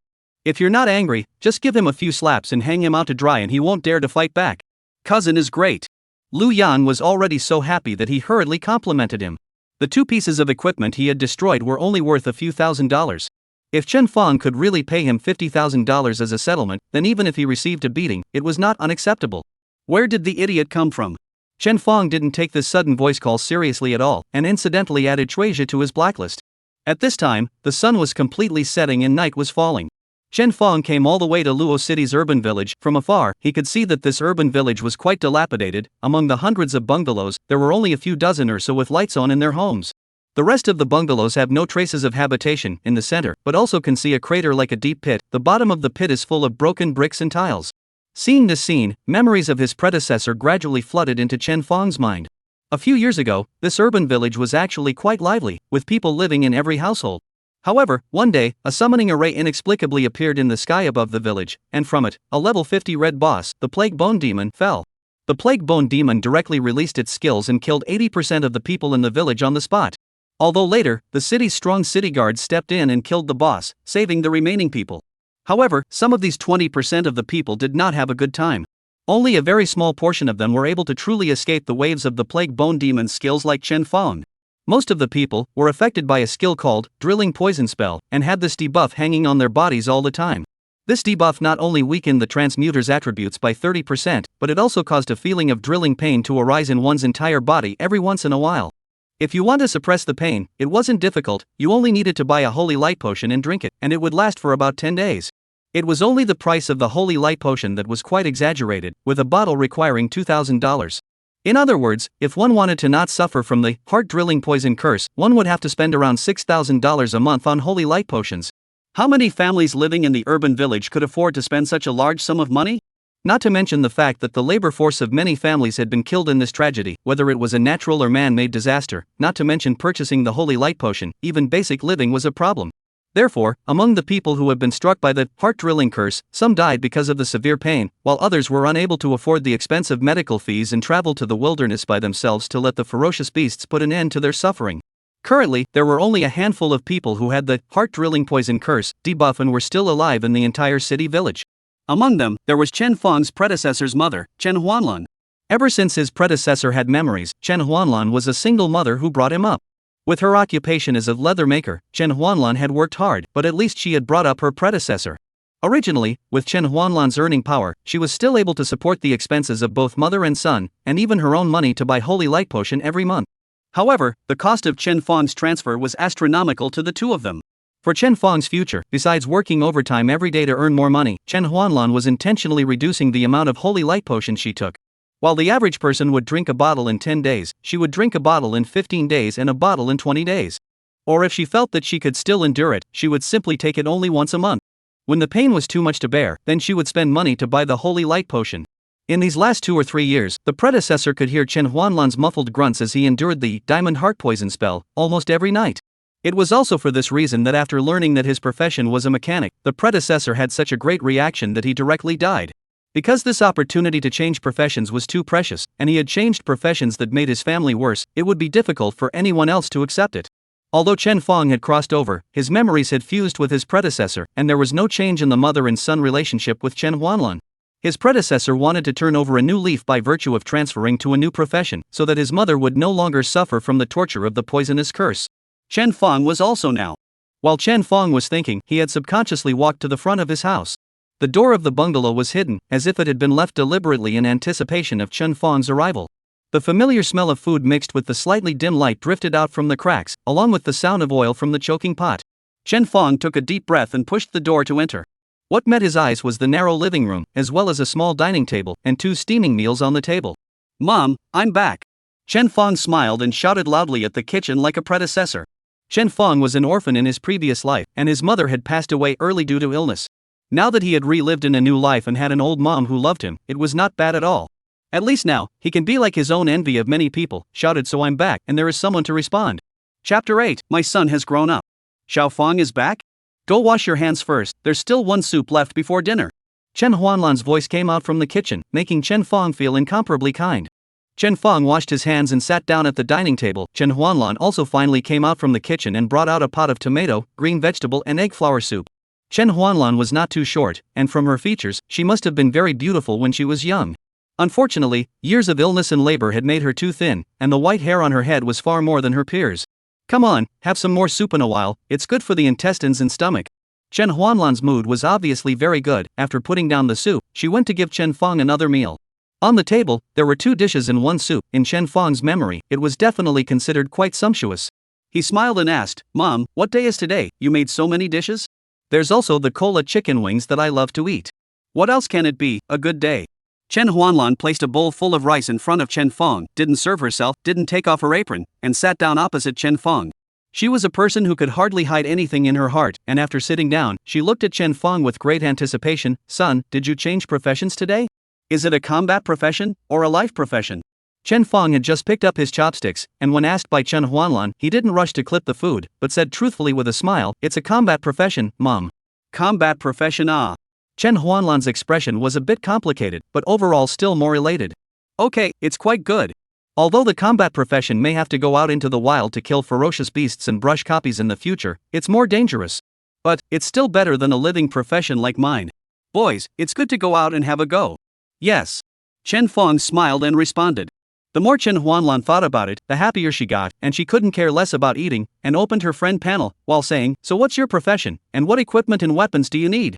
If you're not angry, just give him a few slaps and hang him out to dry and he won't dare to fight back. Cousin is great. Lu Yan was already so happy that he hurriedly complimented him. The 2 pieces of equipment he had destroyed were only worth a few $1,000s. If Chen Feng could really pay him $50,000 as a settlement, then even if he received a beating, it was not unacceptable. Where did the idiot come from? Chen Feng didn't take this sudden voice call seriously at all, and incidentally added Shueisha to his blacklist. At this time, the sun was completely setting and night was falling. Chen Feng came all the way to Luo City's urban village. From afar, he could see that this urban village was quite dilapidated. Among the hundreds of bungalows, there were only a few dozen or so with lights on in their homes. The rest of the bungalows have no traces of habitation in the center, but also can see a crater like a deep pit. The bottom of the pit is full of broken bricks and tiles. Seeing this scene, memories of his predecessor gradually flooded into Chen Feng's mind. A few years ago, this urban village was actually quite lively, with people living in every household. However, one day, a summoning array inexplicably appeared in the sky above the village, and from it, a level 50 red boss, the Plague Bone Demon, fell. The Plague Bone Demon directly released its skills and killed 80% of the people in the village on the spot. Although later, the city's strong city guards stepped in and killed the boss, saving the remaining people. However, some of these 20% of the people did not have a good time. Only a very small portion of them were able to truly escape the waves of the Plague Bone Demon's skills like Chen Feng. Most of the people were affected by a skill called Drilling Poison Spell, and had this debuff hanging on their bodies all the time. This debuff not only weakened the transmuter's attributes by 30%, but it also caused a feeling of drilling pain to arise in one's entire body every once in a while. If you want to suppress the pain, it wasn't difficult. You only needed to buy a holy light potion and drink it, and it would last for about 10 days. It was only the price of the holy light potion that was quite exaggerated, with a bottle requiring $2,000. In other words, if one wanted to not suffer from the heart-drilling poison curse, one would have to spend around $6,000 a month on holy light potions. How many families living in the urban village could afford to spend such a large sum of money? Not to mention the fact that the labor force of many families had been killed in this tragedy, whether it was a natural or man-made disaster. Not to mention purchasing the holy light potion, even basic living was a problem. Therefore, among the people who had been struck by the heart-drilling curse, some died because of the severe pain, while others were unable to afford the expensive medical fees and traveled to the wilderness by themselves to let the ferocious beasts put an end to their suffering. Currently, there were only a handful of people who had the heart-drilling poison curse debuff and were still alive in the entire city village. Among them, there was Chen Feng's predecessor's mother, Chen Huanlan. Ever since his predecessor had memories, Chen Huanlan was a single mother who brought him up. With her occupation as a leather maker, Chen Huanlan had worked hard, but at least she had brought up her predecessor. Originally, with Chen Huanlan's earning power, she was still able to support the expenses of both mother and son, and even her own money to buy holy light potion every month. However, the cost of Chen Feng's transfer was astronomical to the two of them. For Chen Feng's future, besides working overtime every day to earn more money, Chen Huanlan was intentionally reducing the amount of holy light potion she took. While the average person would drink a bottle in 10 days, she would drink a bottle in 15 days and a bottle in 20 days. Or if she felt that she could still endure it, she would simply take it only once a month. When the pain was too much to bear, then she would spend money to buy the holy light potion. In these last 2 or 3 years, the predecessor could hear Chen Huanlan's muffled grunts as he endured the diamond heart poison spell almost every night. It was also for this reason that after learning that his profession was a mechanic, the predecessor had such a great reaction that he directly died. Because this opportunity to change professions was too precious, and he had changed professions that made his family worse, it would be difficult for anyone else to accept it. Although Chen Fong had crossed over, his memories had fused with his predecessor, and there was no change in the mother and son relationship with Chen Huanlan. His predecessor wanted to turn over a new leaf by virtue of transferring to a new profession, so that his mother would no longer suffer from the torture of the poisonous curse. Chen Fong was also now. While Chen Fong was thinking, he had subconsciously walked to the front of his house. The door of the bungalow was hidden, as if it had been left deliberately in anticipation of Chen Fong's arrival. The familiar smell of food mixed with the slightly dim light drifted out from the cracks, along with the sound of oil from the choking pot. Chen Fong took a deep breath and pushed the door to enter. What met his eyes was the narrow living room, as well as a small dining table, and 2 steaming meals on the table. "Mom, I'm back." Chen Fong smiled and shouted loudly at the kitchen like a predecessor. Chen Fong was an orphan in his previous life, and his mother had passed away early due to illness. Now that he had relived in a new life and had an old mom who loved him, it was not bad at all. At least now, he can be like his own envy of many people, shouted "So I'm back," and there is someone to respond. Chapter 8, My son has grown up. Xiao Fong is back? Go wash your hands first, there's still 1 soup left before dinner. Chen Huanlan's voice came out from the kitchen, making Chen Fong feel incomparably kind. Chen Fong washed his hands and sat down at the dining table. Chen Huanlan also finally came out from the kitchen and brought out a pot of tomato, green vegetable and egg flour soup. Chen Huanlan was not too short, and from her features, she must have been very beautiful when she was young. Unfortunately, years of illness and labor had made her too thin, and the white hair on her head was far more than her peers. Come on, have some more soup in a while, it's good for the intestines and stomach. Chen Huanlan's mood was obviously very good. After putting down the soup, she went to give Chen Fong another meal. On the table, there were 2 dishes and 1 soup. In Chen Fong's memory, it was definitely considered quite sumptuous. He smiled and asked, "Mom, what day is today? You made so many dishes?" "There's also the cola chicken wings that I love to eat." "What else can it be? A good day." Chen Huanlan placed a bowl full of rice in front of Chen Fong, didn't serve herself, didn't take off her apron, and sat down opposite Chen Fong. She was a person who could hardly hide anything in her heart, and after sitting down, she looked at Chen Fong with great anticipation. "Son, did you change professions today? Is it a combat profession, or a life profession?" Chen Fong had just picked up his chopsticks, and when asked by Chen Huanlan, he didn't rush to clip the food, but said truthfully with a smile, "It's a combat profession, Mom." "Combat profession, ah." Chen Huanlan's expression was a bit complicated, but overall still more elated. "Okay, it's quite good. Although the combat profession may have to go out into the wild to kill ferocious beasts and brush copies in the future, it's more dangerous. But, it's still better than a living profession like mine. Boys, it's good to go out and have a go." "Yes." Chen Fong smiled and responded. The more Chen Huanlan thought about it, the happier she got, and she couldn't care less about eating, and opened her friend panel, while saying, "So what's your profession, and what equipment and weapons do you need?"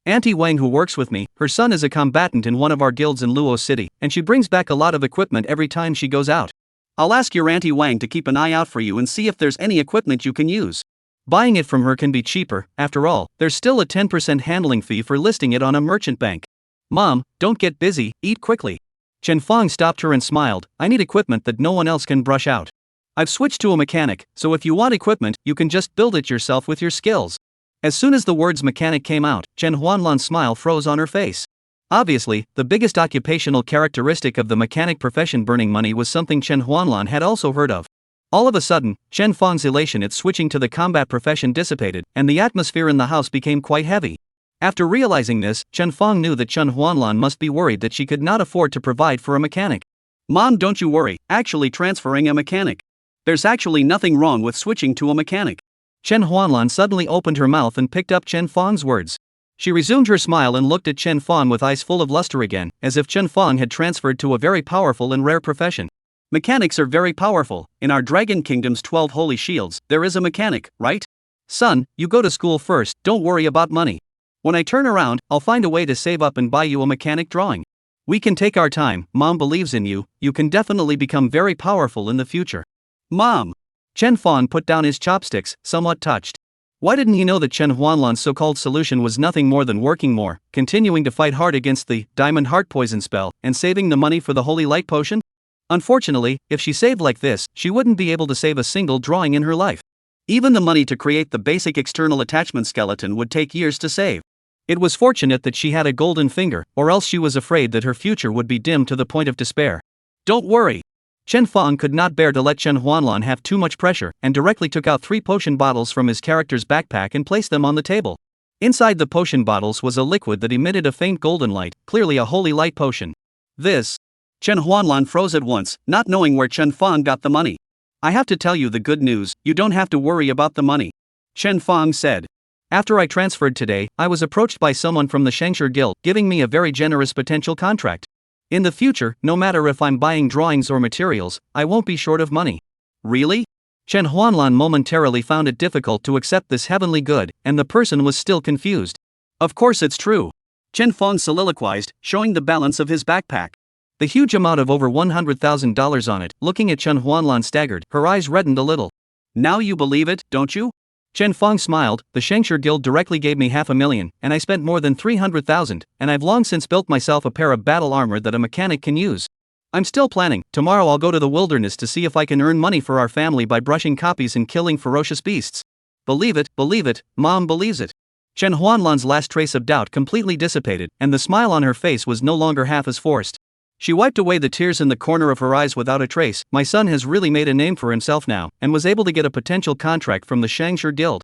"Auntie Wang who works with me, her son is a combatant in one of our guilds in Luo City, and she brings back a lot of equipment every time she goes out. I'll ask your Auntie Wang to keep an eye out for you and see if there's any equipment you can use. Buying it from her can be cheaper, after all, there's still a 10% handling fee for listing it on a merchant bank." "Mom, don't get busy, eat quickly." Chen Fong stopped her and smiled. "I need equipment that no one else can brush out. I've switched to a mechanic, so if you want equipment, you can just build it yourself with your skills." As soon as the words mechanic came out, Chen Huanlan's smile froze on her face. Obviously, the biggest occupational characteristic of the mechanic profession, burning money, was something Chen Huanlan had also heard of. All of a sudden, Chen Fong's elation at switching to the combat profession dissipated, and the atmosphere in the house became quite heavy. After realizing this, Chen Fong knew that Chen Huanlan must be worried that she could not afford to provide for a mechanic. "Mom, don't you worry, actually transferring a mechanic. There's actually nothing wrong with switching to a mechanic." Chen Huanlan suddenly opened her mouth and picked up Chen Fong's words. She resumed her smile and looked at Chen Fong with eyes full of luster again, as if Chen Fong had transferred to a very powerful and rare profession. "Mechanics are very powerful. In our Dragon Kingdom's 12 holy shields, there is a mechanic, right? Son, you go to school first, don't worry about money. When I turn around, I'll find a way to save up and buy you a mechanic drawing. We can take our time, Mom believes in you, you can definitely become very powerful in the future." "Mom!" Chen Fong put down his chopsticks, somewhat touched. Why didn't he know that Chen Huanlan's so-called solution was nothing more than working more, continuing to fight hard against the diamond heart poison spell, and saving the money for the holy light potion? Unfortunately, if she saved like this, she wouldn't be able to save a single drawing in her life. Even the money to create the basic external attachment skeleton would take years to save. It was fortunate that she had a golden finger, or else she was afraid that her future would be dim to the point of despair. Don't worry. Chen Fong could not bear to let Chen Huanlan have too much pressure, and directly took out 3 potion bottles from his character's backpack and placed them on the table. Inside the potion bottles was a liquid that emitted a faint golden light, clearly a holy light potion. This. Chen Huanlan froze at once, not knowing where Chen Fong got the money. I have to tell you the good news, you don't have to worry about the money. Chen Fong said. After I transferred today, I was approached by someone from the Shangshi Guild, giving me a very generous potential contract. In the future, no matter if I'm buying drawings or materials, I won't be short of money. Really? Chen Huanlan momentarily found it difficult to accept this heavenly good, and the person was still confused. Of course it's true. Chen Fong soliloquized, showing the balance of his backpack. The huge amount of over $100,000 on it. Looking at Chen Huanlan staggered, her eyes reddened a little. Now you believe it, don't you? Chen Fong smiled. The Shangshi Guild directly gave me $500,000, and I spent more than $300,000, and I've long since built myself a pair of battle armor that a mechanic can use. I'm still planning. Tomorrow I'll go to the wilderness to see if I can earn money for our family by brushing copies and killing ferocious beasts. Believe it, Mom believes it. Chen Huanlan's last trace of doubt completely dissipated, and the smile on her face was no longer half as forced. She wiped away the tears in the corner of her eyes without a trace. My son has really made a name for himself now, and was able to get a potential contract from the Shangshi Guild.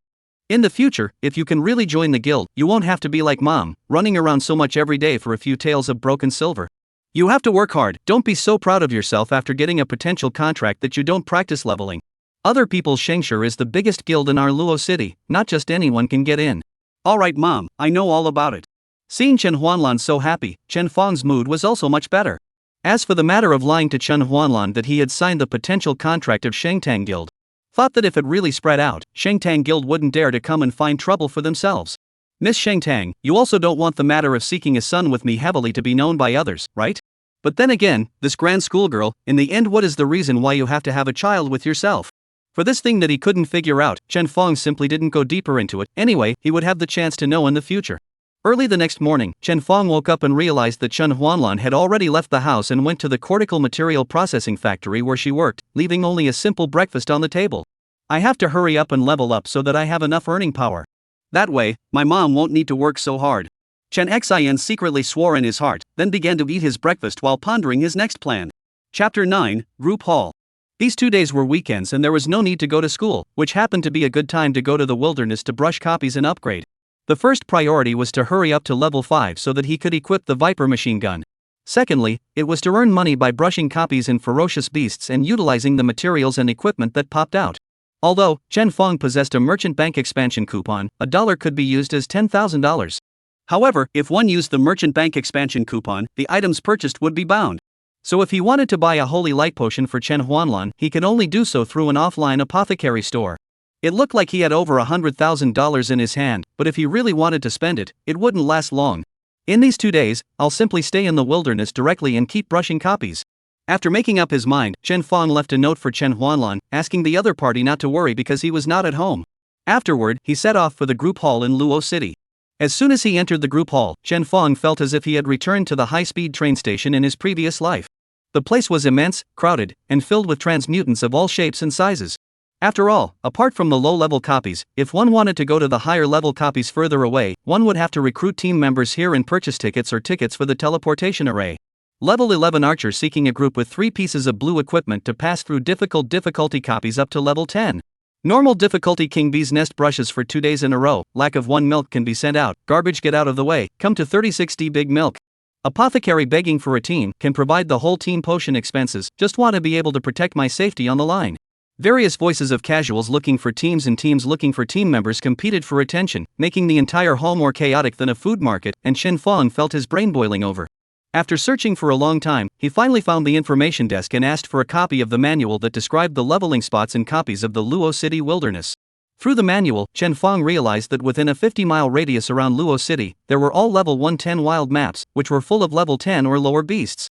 In the future, if you can really join the guild, you won't have to be like Mom, running around so much every day for a few tales of broken silver. You have to work hard. Don't be so proud of yourself after getting a potential contract that you don't practice leveling. Other people's Shangshi is the biggest guild in our Luo city, not just anyone can get in. Alright Mom, I know all about it. Seeing Chen Huanlan so happy, Chen Fong's mood was also much better. As for the matter of lying to Chen Huanlan that he had signed the potential contract of Shang Tang Guild, thought that if it really spread out, Shang Tang Guild wouldn't dare to come and find trouble for themselves. Miss Shang Tang, you also don't want the matter of seeking a son with me heavily to be known by others, right? But then again, this grand schoolgirl, in the end what is the reason why you have to have a child with yourself? For this thing that he couldn't figure out, Chen Fong simply didn't go deeper into it. Anyway, he would have the chance to know in the future. Early the next morning, Chen Fong woke up and realized that Chen Huanlan had already left the house and went to the cortical material processing factory where she worked, leaving only a simple breakfast on the table. I have to hurry up and level up so that I have enough earning power. That way, my mom won't need to work so hard. Chen Xin secretly swore in his heart, then began to eat his breakfast while pondering his next plan. Chapter 9, Group Hall. These 2 days were weekends and there was no need to go to school, which happened to be a good time to go to the wilderness to brush copies and upgrade. The first priority was to hurry up to level 5 so that he could equip the Viper machine gun. Secondly, it was to earn money by brushing copies in ferocious beasts and utilizing the materials and equipment that popped out. Although Chen Fong possessed a merchant bank expansion coupon, $1 could be used as $10,000. However, if one used the merchant bank expansion coupon, the items purchased would be bound. So if he wanted to buy a holy light potion for Chen Huanlan, he could only do so through an offline apothecary store. It looked like he had over $100,000 in his hand, but if he really wanted to spend it, it wouldn't last long. In these 2 days, I'll simply stay in the wilderness directly and keep brushing copies. After making up his mind, Chen Fong left a note for Chen Huanlan, asking the other party not to worry because he was not at home. Afterward, he set off for the group hall in Luo City. As soon as he entered the group hall, Chen Fong felt as if he had returned to the high-speed train station in his previous life. The place was immense, crowded, and filled with transmutants of all shapes and sizes. After all, apart from the low-level copies, if one wanted to go to the higher-level copies further away, one would have to recruit team members here and purchase tickets or tickets for the teleportation array. Level 11 archer seeking a group with 3 pieces of blue equipment to pass through difficulty copies up to level 10. Normal difficulty king bee's nest brushes for 2 days in a row, lack of 1 milk can be sent out, garbage get out of the way, come to 36D big milk. Apothecary begging for a team, can provide the whole team potion expenses, just want to be able to protect my safety on the line. Various voices of casuals looking for teams and teams looking for team members competed for attention, making the entire hall more chaotic than a food market, and Chen Fong felt his brain boiling over. After searching for a long time, he finally found the information desk and asked for a copy of the manual that described the leveling spots and copies of the Luo City wilderness. Through the manual, Chen Fong realized that within a 50-mile radius around Luo City, there were all level 110 wild maps, which were full of level 10 or lower beasts.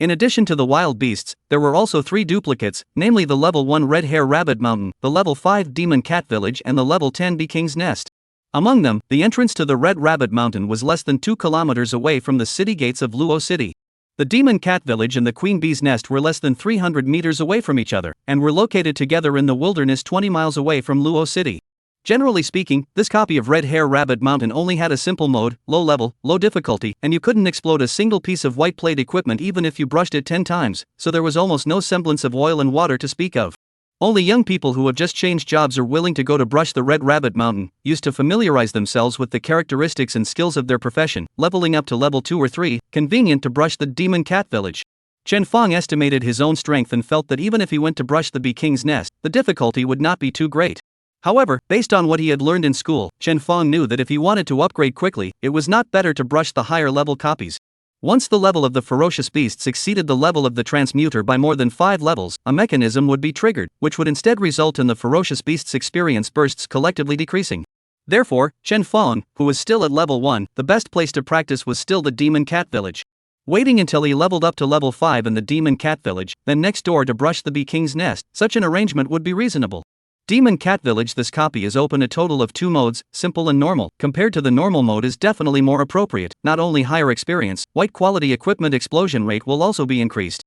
In addition to the wild beasts, there were also 3 duplicates, namely the level 1 Red Hair Rabbit Mountain, the level 5 Demon Cat Village and the level 10 Bee King's Nest. Among them, the entrance to the Red Rabbit Mountain was less than 2 kilometers away from the city gates of Luo City. The demon cat village and the queen bee's nest were less than 300 meters away from each other, and were located together in the wilderness 20 miles away from Luo City. Generally speaking, this copy of Red Hair Rabbit Mountain only had a simple mode, low level, low difficulty, and you couldn't explode a single piece of white plate equipment even if you brushed it 10 times, so there was almost no semblance of oil and water to speak of. Only young people who have just changed jobs or willing to go to brush the Red Rabbit Mountain used to familiarize themselves with the characteristics and skills of their profession, leveling up to level 2 or 3, convenient to brush the demon cat village. Chen Fong estimated his own strength and felt that even if he went to brush the bee king's nest, the difficulty would not be too great. However, based on what he had learned in school, Chen Fong knew that if he wanted to upgrade quickly, it was not better to brush the higher level copies. Once the level of the ferocious beasts exceeded the level of the transmuter by more than 5 levels, a mechanism would be triggered, which would instead result in the ferocious beasts' experience bursts collectively decreasing. Therefore, Chen Fong, who was still at level 1, the best place to practice was still the demon cat village. Waiting until he leveled up to level 5 in the demon cat village, then next door to brush the bee king's nest, such an arrangement would be reasonable. Demon Cat Village. This copy is open a total of 2 modes, simple and normal. Compared to the normal mode is definitely more appropriate, not only higher experience, white quality equipment explosion rate will also be increased.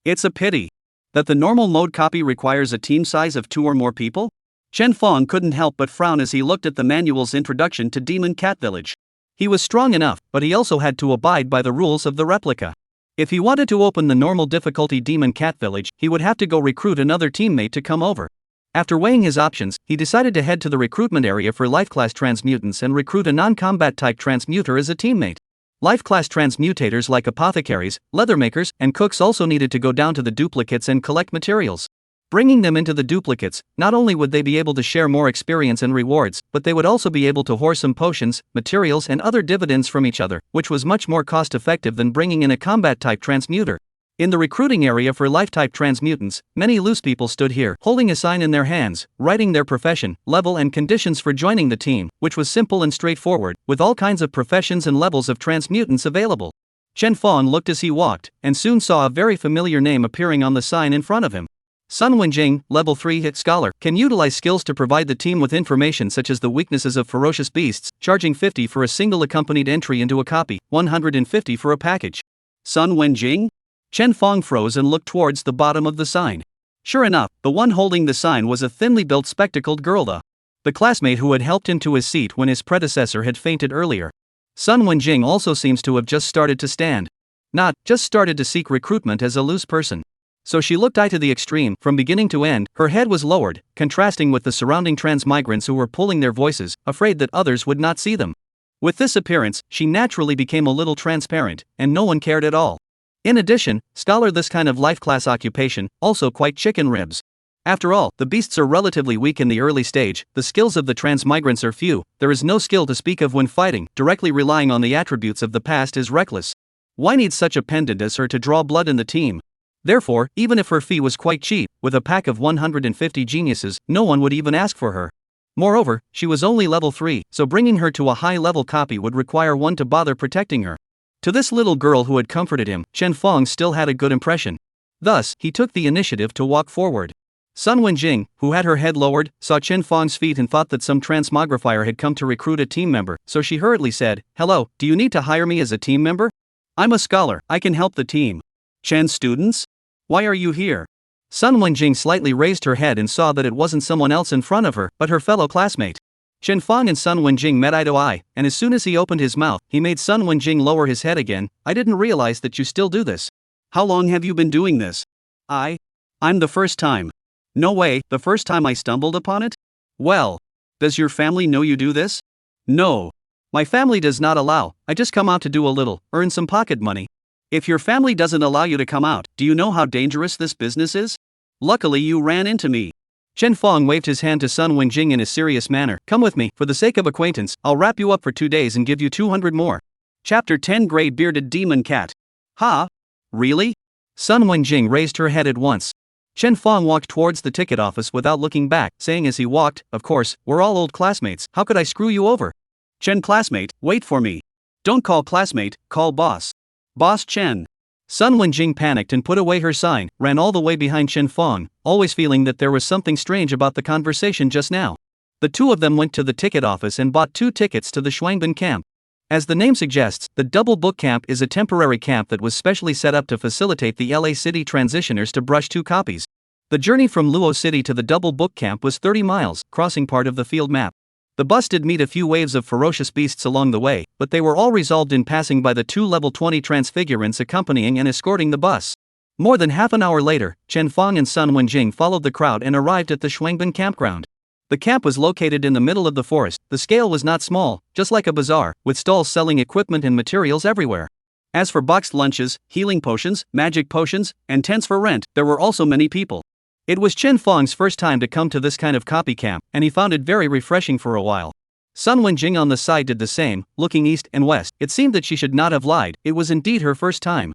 It's a pity that the normal mode copy requires a team size of 2 or more people? Chen Fong couldn't help but frown as he looked at the manual's introduction to Demon Cat Village. He was strong enough, but he also had to abide by the rules of the replica. If he wanted to open the normal difficulty Demon Cat Village, he would have to go recruit another teammate to come over. After weighing his options, he decided to head to the recruitment area for life class transmutants and recruit a non-combat type transmuter as a teammate. Life class transmutators like apothecaries, leathermakers, and cooks also needed to go down to the duplicates and collect materials. Bringing them into the duplicates, not only would they be able to share more experience and rewards, but they would also be able to hoard some potions, materials, and other dividends from each other, which was much more cost effective than bringing in a combat type transmuter. In the recruiting area for life-type transmutants, many loose people stood here, holding a sign in their hands, writing their profession, level and conditions for joining the team, which was simple and straightforward, with all kinds of professions and levels of transmutants available. Chen Fong looked as he walked, and soon saw a very familiar name appearing on the sign in front of him. Sun Wenjing, level 3 hit scholar, can utilize skills to provide the team with information such as the weaknesses of ferocious beasts, charging 50 for a single accompanied entry into a copy, 150 for a package. Sun Wenjing? Chen Fong froze and looked towards the bottom of the sign. Sure enough, the one holding the sign was a thinly built spectacled girl, the classmate who had helped him to his seat when his predecessor had fainted earlier. Sun Wenjing also seems to have just started to stand. Not just started to seek recruitment as a loose person. So she looked to the extreme, from beginning to end. Her head was lowered, contrasting with the surrounding transmigrants who were pulling their voices, afraid that others would not see them. With this appearance, she naturally became a little transparent, and no one cared at all. In addition, scholar, this kind of life class occupation, also quite chicken ribs. After all, the beasts are relatively weak in the early stage, the skills of the transmigrants are few, there is no skill to speak of when fighting, directly relying on the attributes of the past is reckless. Why need such a pendant as her to draw blood in the team? Therefore, even if her fee was quite cheap, with a pack of 150 geniuses, no one would even ask for her. Moreover, she was only level 3, so bringing her to a high-level copy would require one to bother protecting her. To this little girl who had comforted him, Chen Fong still had a good impression. Thus, he took the initiative to walk forward. Sun Wenjing, who had her head lowered, saw Chen Fong's feet and thought that some transmogrifier had come to recruit a team member, so she hurriedly said, "Hello, do you need to hire me as a team member? I'm a scholar, I can help the team." "Chen students? Why are you here?" Sun Wenjing slightly raised her head and saw that it wasn't someone else in front of her, but her fellow classmate. Chen Fong and Sun Wenjing met eye to eye, and as soon as he opened his mouth, he made Sun Wenjing lower his head again. "I didn't realize that you still do this. How long have you been doing this?" I'm the first time." "No way, the first time I stumbled upon it?" "Well, does your family know you do this?" "No. My family does not allow, I just come out to do a little, earn some pocket money." "If your family doesn't allow you to come out, do you know how dangerous this business is? Luckily you ran into me." Chen Fong waved his hand to Sun Wenjing in a serious manner. "Come with me, for the sake of acquaintance, I'll wrap you up for 2 days and give you 200 more. Chapter 10 Grey Bearded Demon Cat. "Ha? Really?" Sun Wenjing raised her head at once. Chen Fong walked towards the ticket office without looking back, saying as he walked, "Of course, we're all old classmates, how could I screw you over?" "Chen classmate, wait for me. Don't call classmate, call boss. Boss Chen." Sun Wenjing panicked and put away her sign, ran all the way behind Chen Fong, always feeling that there was something strange about the conversation just now. The two of them went to the ticket office and bought 2 tickets to the Shuangbin camp. As the name suggests, the Double Book Camp is a temporary camp that was specially set up to facilitate the LA City transitioners to brush 2 copies. The journey from Luo City to the Double Book Camp was 30 miles, crossing part of the field map. The bus did meet a few waves of ferocious beasts along the way, but they were all resolved in passing by the 2 level 20 transfigurants accompanying and escorting the bus. More than half an hour later, Chen Fong and Sun Wenjing followed the crowd and arrived at the Shuangbin campground. The camp was located in the middle of the forest. The scale was not small, just like a bazaar, with stalls selling equipment and materials everywhere. As for boxed lunches, healing potions, magic potions, and tents for rent, there were also many people. It was Chen Fong's first time to come to this kind of copy camp, and he found it very refreshing for a while. Sun Wenjing on the side did the same, looking east and west. It seemed that she should not have lied, it was indeed her first time.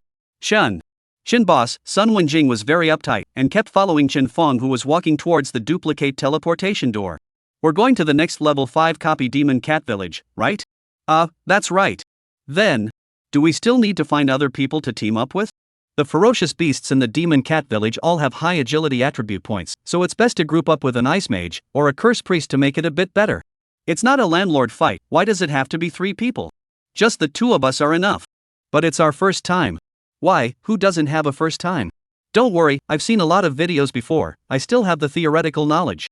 Shin boss, Sun Wenjing was very uptight, and kept following Chen Fong, who was walking towards the duplicate teleportation door. We're going to the next level 5 copy Demon Cat Village, right? That's right. Then, do we still need to find other people to team up with? The ferocious beasts in the Demon Cat Village all have high agility attribute points, so it's best to group up with an ice mage, or a curse priest to make it a bit better. It's not a landlord fight, why does it have to be 3 people? Just the 2 of us are enough. But it's our first time. Why, who doesn't have a first time? Don't worry, I've seen a lot of videos before, I still have the theoretical knowledge. ?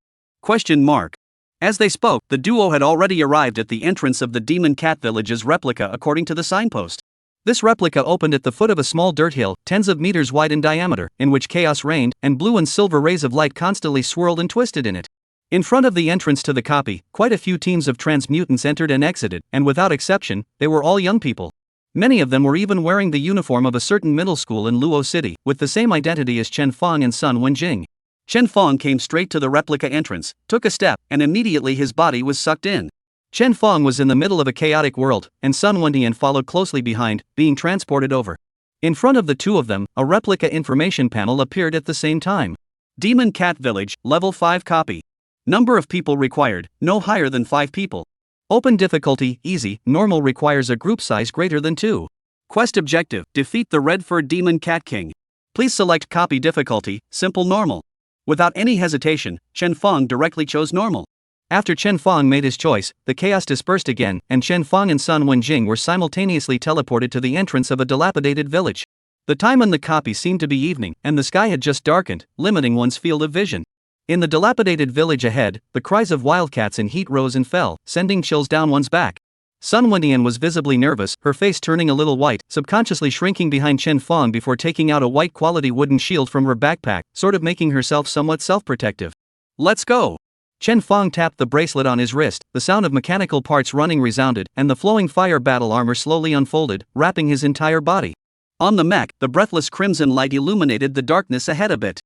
As they spoke, the duo had already arrived at the entrance of the Demon Cat Village's replica according to the signpost. This replica opened at the foot of a small dirt hill, tens of meters wide in diameter, in which chaos reigned, and blue and silver rays of light constantly swirled and twisted in it. In front of the entrance to the copy, quite a few teams of transmutants entered and exited, and without exception, they were all young people. Many of them were even wearing the uniform of a certain middle school in Luo City, with the same identity as Chen Fong and Sun Wenjing. Chen Fong came straight to the replica entrance, took a step, and immediately his body was sucked in. Chen Fong was in the middle of a chaotic world, and Sun Wendian followed closely behind, being transported over. In front of the 2 of them, a replica information panel appeared at the same time. Demon Cat Village, level 5 copy. Number of people required, no higher than 5 people. Open difficulty, easy, normal requires a group size greater than 2. Quest objective, defeat the red-furred demon cat king. Please select copy difficulty, simple normal. Without any hesitation, Chen Fong directly chose normal. After Chen Fong made his choice, the chaos dispersed again, and Chen Fong and Sun Wenjing were simultaneously teleported to the entrance of a dilapidated village. The time on the copy seemed to be evening, and the sky had just darkened, limiting one's field of vision. In the dilapidated village ahead, the cries of wildcats in heat rose and fell, sending chills down one's back. Sun Wendian was visibly nervous, her face turning a little white, subconsciously shrinking behind Chen Fong before taking out a white-quality wooden shield from her backpack, sort of making herself somewhat self-protective. Let's go! Chen Fong tapped the bracelet on his wrist, the sound of mechanical parts running resounded, and the flowing fire battle armor slowly unfolded, wrapping his entire body. On the mech, the breathless crimson light illuminated the darkness ahead a bit.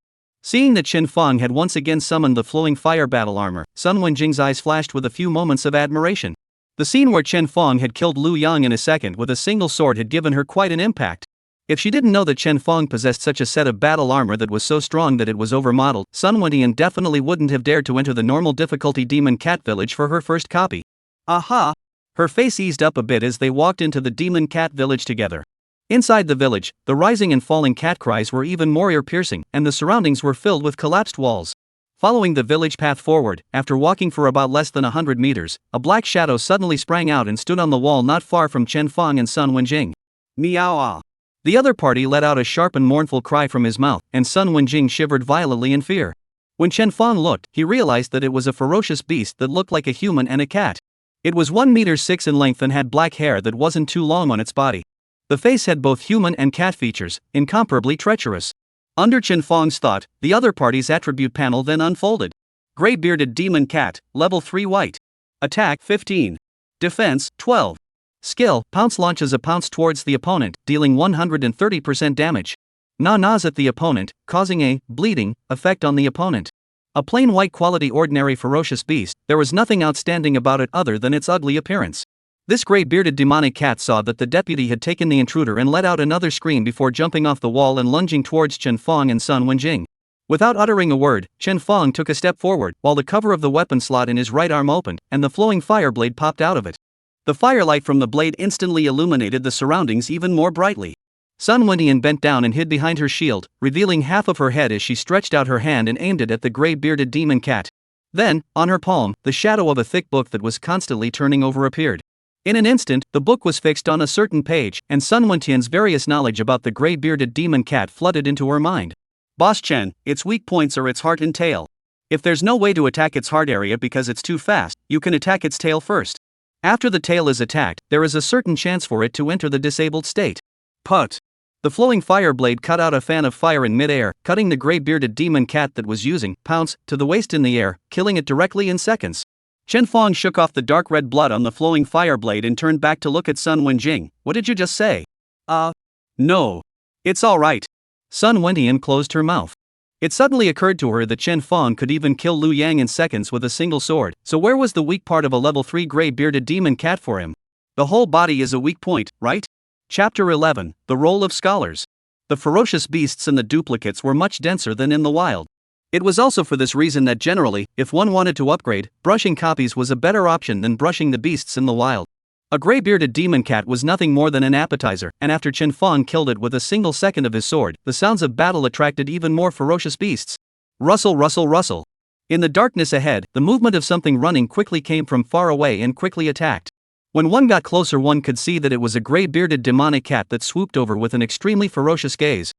Seeing that Chen Fong had once again summoned the flowing fire battle armor, Sun Wenjing's eyes flashed with a few moments of admiration. The scene where Chen Fong had killed Lu Yang in a second with a single sword had given her quite an impact. If she didn't know that Chen Fong possessed such a set of battle armor that was so strong that it was overmodeled, Sun Wendian definitely wouldn't have dared to enter the normal difficulty Demon Cat Village for her first copy. Aha! Her face eased up a bit as they walked into the Demon Cat Village together. Inside the village, the rising and falling cat cries were even more ear-piercing, and the surroundings were filled with collapsed walls. Following the village path forward, after walking for about less than 100 meters, a black shadow suddenly sprang out and stood on the wall not far from Chen Fong and Sun Wenjing. Meow! The other party let out a sharp and mournful cry from his mouth, and Sun Wenjing shivered violently in fear. When Chen Fong looked, he realized that it was a ferocious beast that looked like a human and a cat. It was 1 meter 6 in length and had black hair that wasn't too long on its body. The face had both human and cat features, incomparably treacherous. Under Chen Fong's thought, the other party's attribute panel then unfolded. Gray-bearded demon cat, level 3 white. Attack 15. Defense 12. Skill, pounce launches a pounce towards the opponent, dealing 130% damage. Gnaws at the opponent, causing a bleeding effect on the opponent. A plain white quality ordinary ferocious beast, there was nothing outstanding about it other than its ugly appearance. This gray-bearded demonic cat saw that the deputy had taken the intruder and let out another scream before jumping off the wall and lunging towards Chen Fong and Sun Wenjing. Without uttering a word, Chen Fong took a step forward, while the cover of the weapon slot in his right arm opened, and the flowing fire blade popped out of it. The firelight from the blade instantly illuminated the surroundings even more brightly. Sun Wendian bent down and hid behind her shield, revealing half of her head as she stretched out her hand and aimed it at the gray-bearded demon cat. Then, on her palm, the shadow of a thick book that was constantly turning over appeared. In an instant, the book was fixed on a certain page, and Sun Wentian's various knowledge about the gray-bearded demon cat flooded into her mind. Boss Chen, its weak points are its heart and tail. If there's no way to attack its heart area because it's too fast, you can attack its tail first. After the tail is attacked, there is a certain chance for it to enter the disabled state. Put. The flowing fire blade cut out a fan of fire in midair, cutting the gray-bearded demon cat that was using pounce to the waist in the air, killing it directly in seconds. Chen Fong shook off the dark red blood on the flowing fire blade and turned back to look at Sun Wenjing. What did you just say? No. It's alright. Sun Wentian closed her mouth. It suddenly occurred to her that Chen Fong could even kill Lu Yang in seconds with a single sword, so where was the weak part of a level 3 gray-bearded demon cat for him? The whole body is a weak point, right? Chapter 11, The Role of Scholars. The ferocious beasts and the duplicates were much denser than in the wild. It was also for this reason that generally, if one wanted to upgrade, brushing copies was a better option than brushing the beasts in the wild. A gray-bearded demon cat was nothing more than an appetizer, and after Chen Fong killed it with a single second of his sword, the sounds of battle attracted even more ferocious beasts. Rustle, rustle, rustle. In the darkness ahead, the movement of something running quickly came from far away and quickly attacked. When one got closer, one could see that it was a gray-bearded demonic cat that swooped over with an extremely ferocious gaze.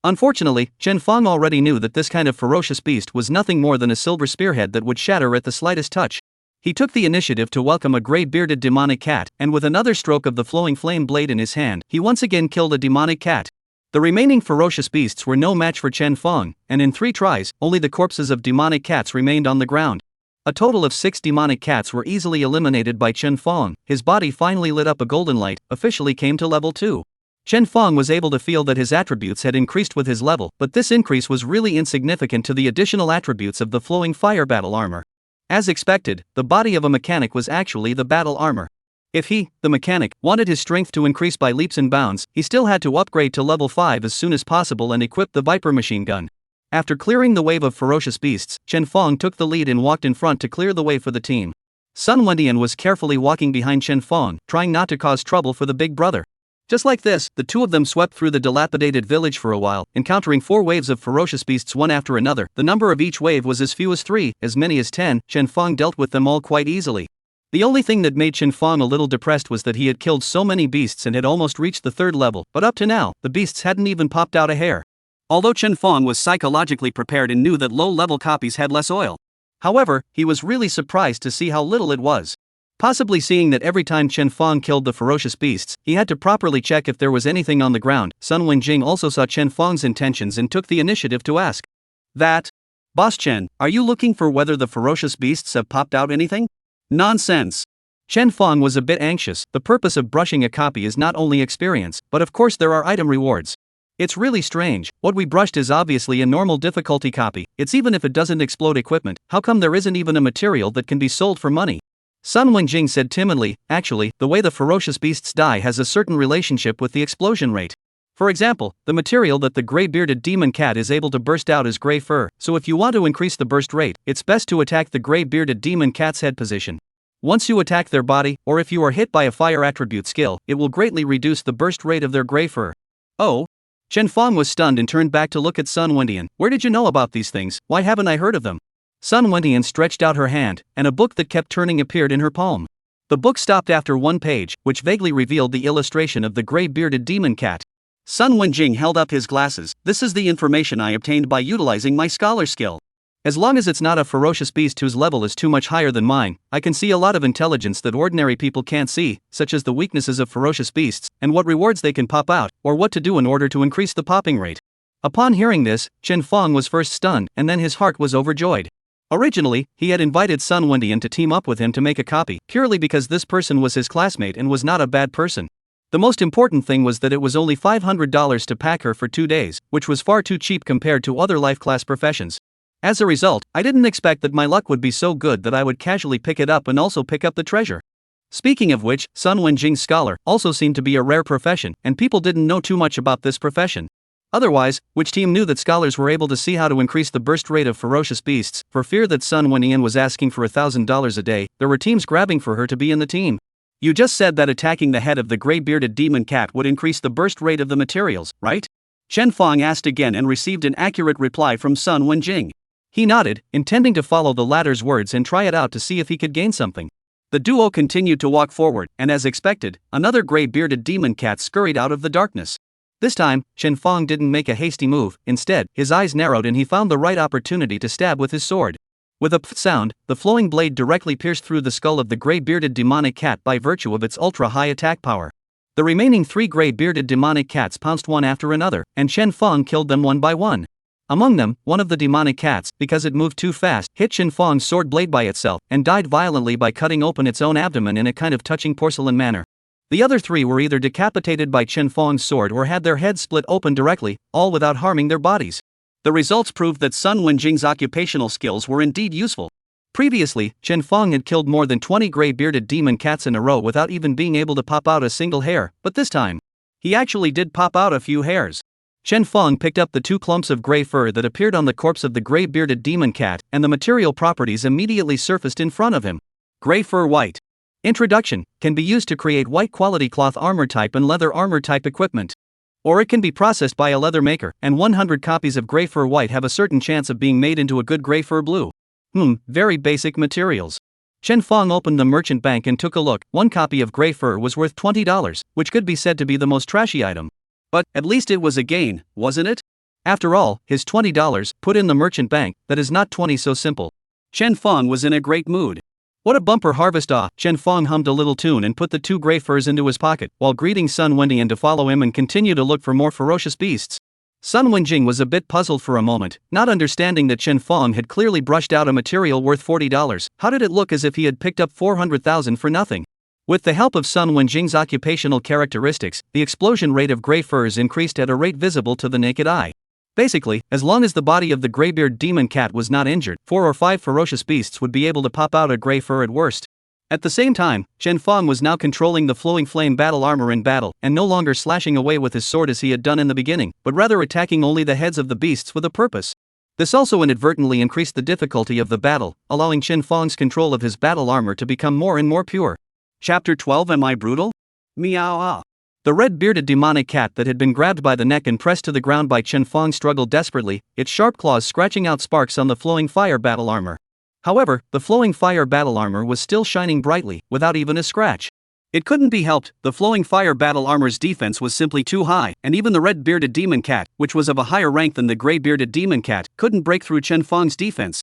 Unfortunately, Chen Fong already knew that this kind of ferocious beast was nothing more than a silver spearhead that would shatter at the slightest touch. He took the initiative to welcome a gray-bearded demonic cat, and with another stroke of the flowing flame blade in his hand, he once again killed a demonic cat. The remaining ferocious beasts were no match for Chen Fong, and in 3 tries, only the corpses of demonic cats remained on the ground. A total of 6 demonic cats were easily eliminated by Chen Fong. His body finally lit up a golden light, officially came to level 2. Chen Fong was able to feel that his attributes had increased with his level, but this increase was really insignificant to the additional attributes of the flowing fire battle armor. As expected, the body of a mechanic was actually the battle armor. If he, the mechanic, wanted his strength to increase by leaps and bounds, he still had to upgrade to level 5 as soon as possible and equip the Viper machine gun. After clearing the wave of ferocious beasts, Chen Fong took the lead and walked in front to clear the way for the team. Sun Wentian was carefully walking behind Chen Fong, trying not to cause trouble for the big brother. Just like this, the two of them swept through the dilapidated village for a while, encountering 4 waves of ferocious beasts one after another. The number of each wave was as few as 3, as many as 10. Chen Fong dealt with them all quite easily. The only thing that made Chen Fong a little depressed was that he had killed so many beasts and had almost reached the 3rd level, but up to now, the beasts hadn't even popped out a hair. Although Chen Fong was psychologically prepared and knew that low-level copies had less oil. However, he was really surprised to see how little it was. Possibly seeing that every time Chen Fong killed the ferocious beasts, he had to properly check if there was anything on the ground. Sun Wenjing also saw Chen Fong's intentions and took the initiative to ask. That? Boss Chen, are you looking for whether the ferocious beasts have popped out anything? Nonsense. Chen Fong was a bit anxious. The purpose of brushing a copy is not only experience, but of course there are item rewards. It's really strange. What we brushed is obviously a normal difficulty copy. It's even if it doesn't explode equipment, how come there isn't even a material that can be sold for money? Sun Wenjing said timidly, actually, the way the ferocious beasts die has a certain relationship with the explosion rate. For example, the material that the gray-bearded demon cat is able to burst out is gray fur, so if you want to increase the burst rate, it's best to attack the gray-bearded demon cat's head position. Once you attack their body, or if you are hit by a fire attribute skill, it will greatly reduce the burst rate of their gray fur. Oh? Chen Fong was stunned and turned back to look at Sun Wentian. Where did you know about these things? Why haven't I heard of them? Sun Wentian stretched out her hand, and a book that kept turning appeared in her palm. The book stopped after 1 page, which vaguely revealed the illustration of the gray-bearded demon cat. Sun Wenjing held up his glasses. This is the information I obtained by utilizing my scholar skill. As long as it's not a ferocious beast whose level is too much higher than mine, I can see a lot of intelligence that ordinary people can't see, such as the weaknesses of ferocious beasts, and what rewards they can pop out, or what to do in order to increase the popping rate. Upon hearing this, Chen Fong was first stunned, and then his heart was overjoyed. Originally, he had invited Sun Wentian to team up with him to make a copy, purely because this person was his classmate and was not a bad person. The most important thing was that it was only $500 to pack her for 2 days, which was far too cheap compared to other life class professions. As a result, I didn't expect that my luck would be so good that I would casually pick it up and also pick up the treasure. Speaking of which, Sun Wenjing's scholar also seemed to be a rare profession, and people didn't know too much about this profession. Otherwise, which team knew that scholars were able to see how to increase the burst rate of ferocious beasts? For fear that Sun Wentian was asking for $1,000 a day, there were teams grabbing for her to be in the team. You just said that attacking the head of the gray-bearded demon cat would increase the burst rate of the materials, right? Chen Fong asked again and received an accurate reply from Sun Wenjing. He nodded, intending to follow the latter's words and try it out to see if he could gain something. The duo continued to walk forward, and as expected, another gray-bearded demon cat scurried out of the darkness. This time, Chen Fong didn't make a hasty move. Instead, his eyes narrowed and he found the right opportunity to stab with his sword. With a pff sound, the flowing blade directly pierced through the skull of the gray-bearded demonic cat by virtue of its ultra-high attack power. The remaining 3 gray-bearded demonic cats pounced one after another, and Chen Fong killed them one by one. Among them, one of the demonic cats, because it moved too fast, hit Chen Fong's sword blade by itself, and died violently by cutting open its own abdomen in a kind of touching porcelain manner. The other 3 were either decapitated by Chen Fong's sword or had their heads split open directly, all without harming their bodies. The results proved that Sun Wenjing's occupational skills were indeed useful. Previously, Chen Fong had killed more than 20 gray-bearded demon cats in a row without even being able to pop out a single hair, but this time, he actually did pop out a few hairs. Chen Fong picked up the 2 clumps of gray fur that appeared on the corpse of the gray-bearded demon cat, and the material properties immediately surfaced in front of him. Gray fur white. Introduction, can be used to create white quality cloth armor type and leather armor type equipment. Or it can be processed by a leather maker, and 100 copies of gray fur white have a certain chance of being made into a good gray fur blue. Very basic materials. Chen Fong opened the merchant bank and took a look. 1 copy of gray fur was worth $20, which could be said to be the most trashy item. But, at least it was a gain, wasn't it? After all, his $20, put in the merchant bank, that is not 20 so simple. Chen Fong was in a great mood. What a bumper harvest! Chen Fong hummed a little tune and put the 2 gray furs into his pocket, while greeting Sun Wendian to follow him and continue to look for more ferocious beasts. Sun Wenjing was a bit puzzled for a moment, not understanding that Chen Fong had clearly brushed out a material worth $40. How did it look as if he had picked up 400,000 for nothing? With the help of Sun Wenjing's occupational characteristics, the explosion rate of gray furs increased at a rate visible to the naked eye. Basically, as long as the body of the graybeard demon cat was not injured, 4 or 5 ferocious beasts would be able to pop out a gray fur at worst. At the same time, Chen Fong was now controlling the flowing flame battle armor in battle, and no longer slashing away with his sword as he had done in the beginning, but rather attacking only the heads of the beasts with a purpose. This also inadvertently increased the difficulty of the battle, allowing Chen Fong's control of his battle armor to become more and more pure. Chapter 12. Am I brutal? Meow. The red-bearded demonic cat that had been grabbed by the neck and pressed to the ground by Chen Fong struggled desperately, its sharp claws scratching out sparks on the flowing fire battle armor. However, the flowing fire battle armor was still shining brightly, without even a scratch. It couldn't be helped, the flowing fire battle armor's defense was simply too high, and even the red-bearded demon cat, which was of a higher rank than the gray-bearded demon cat, couldn't break through Chen Fong's defense.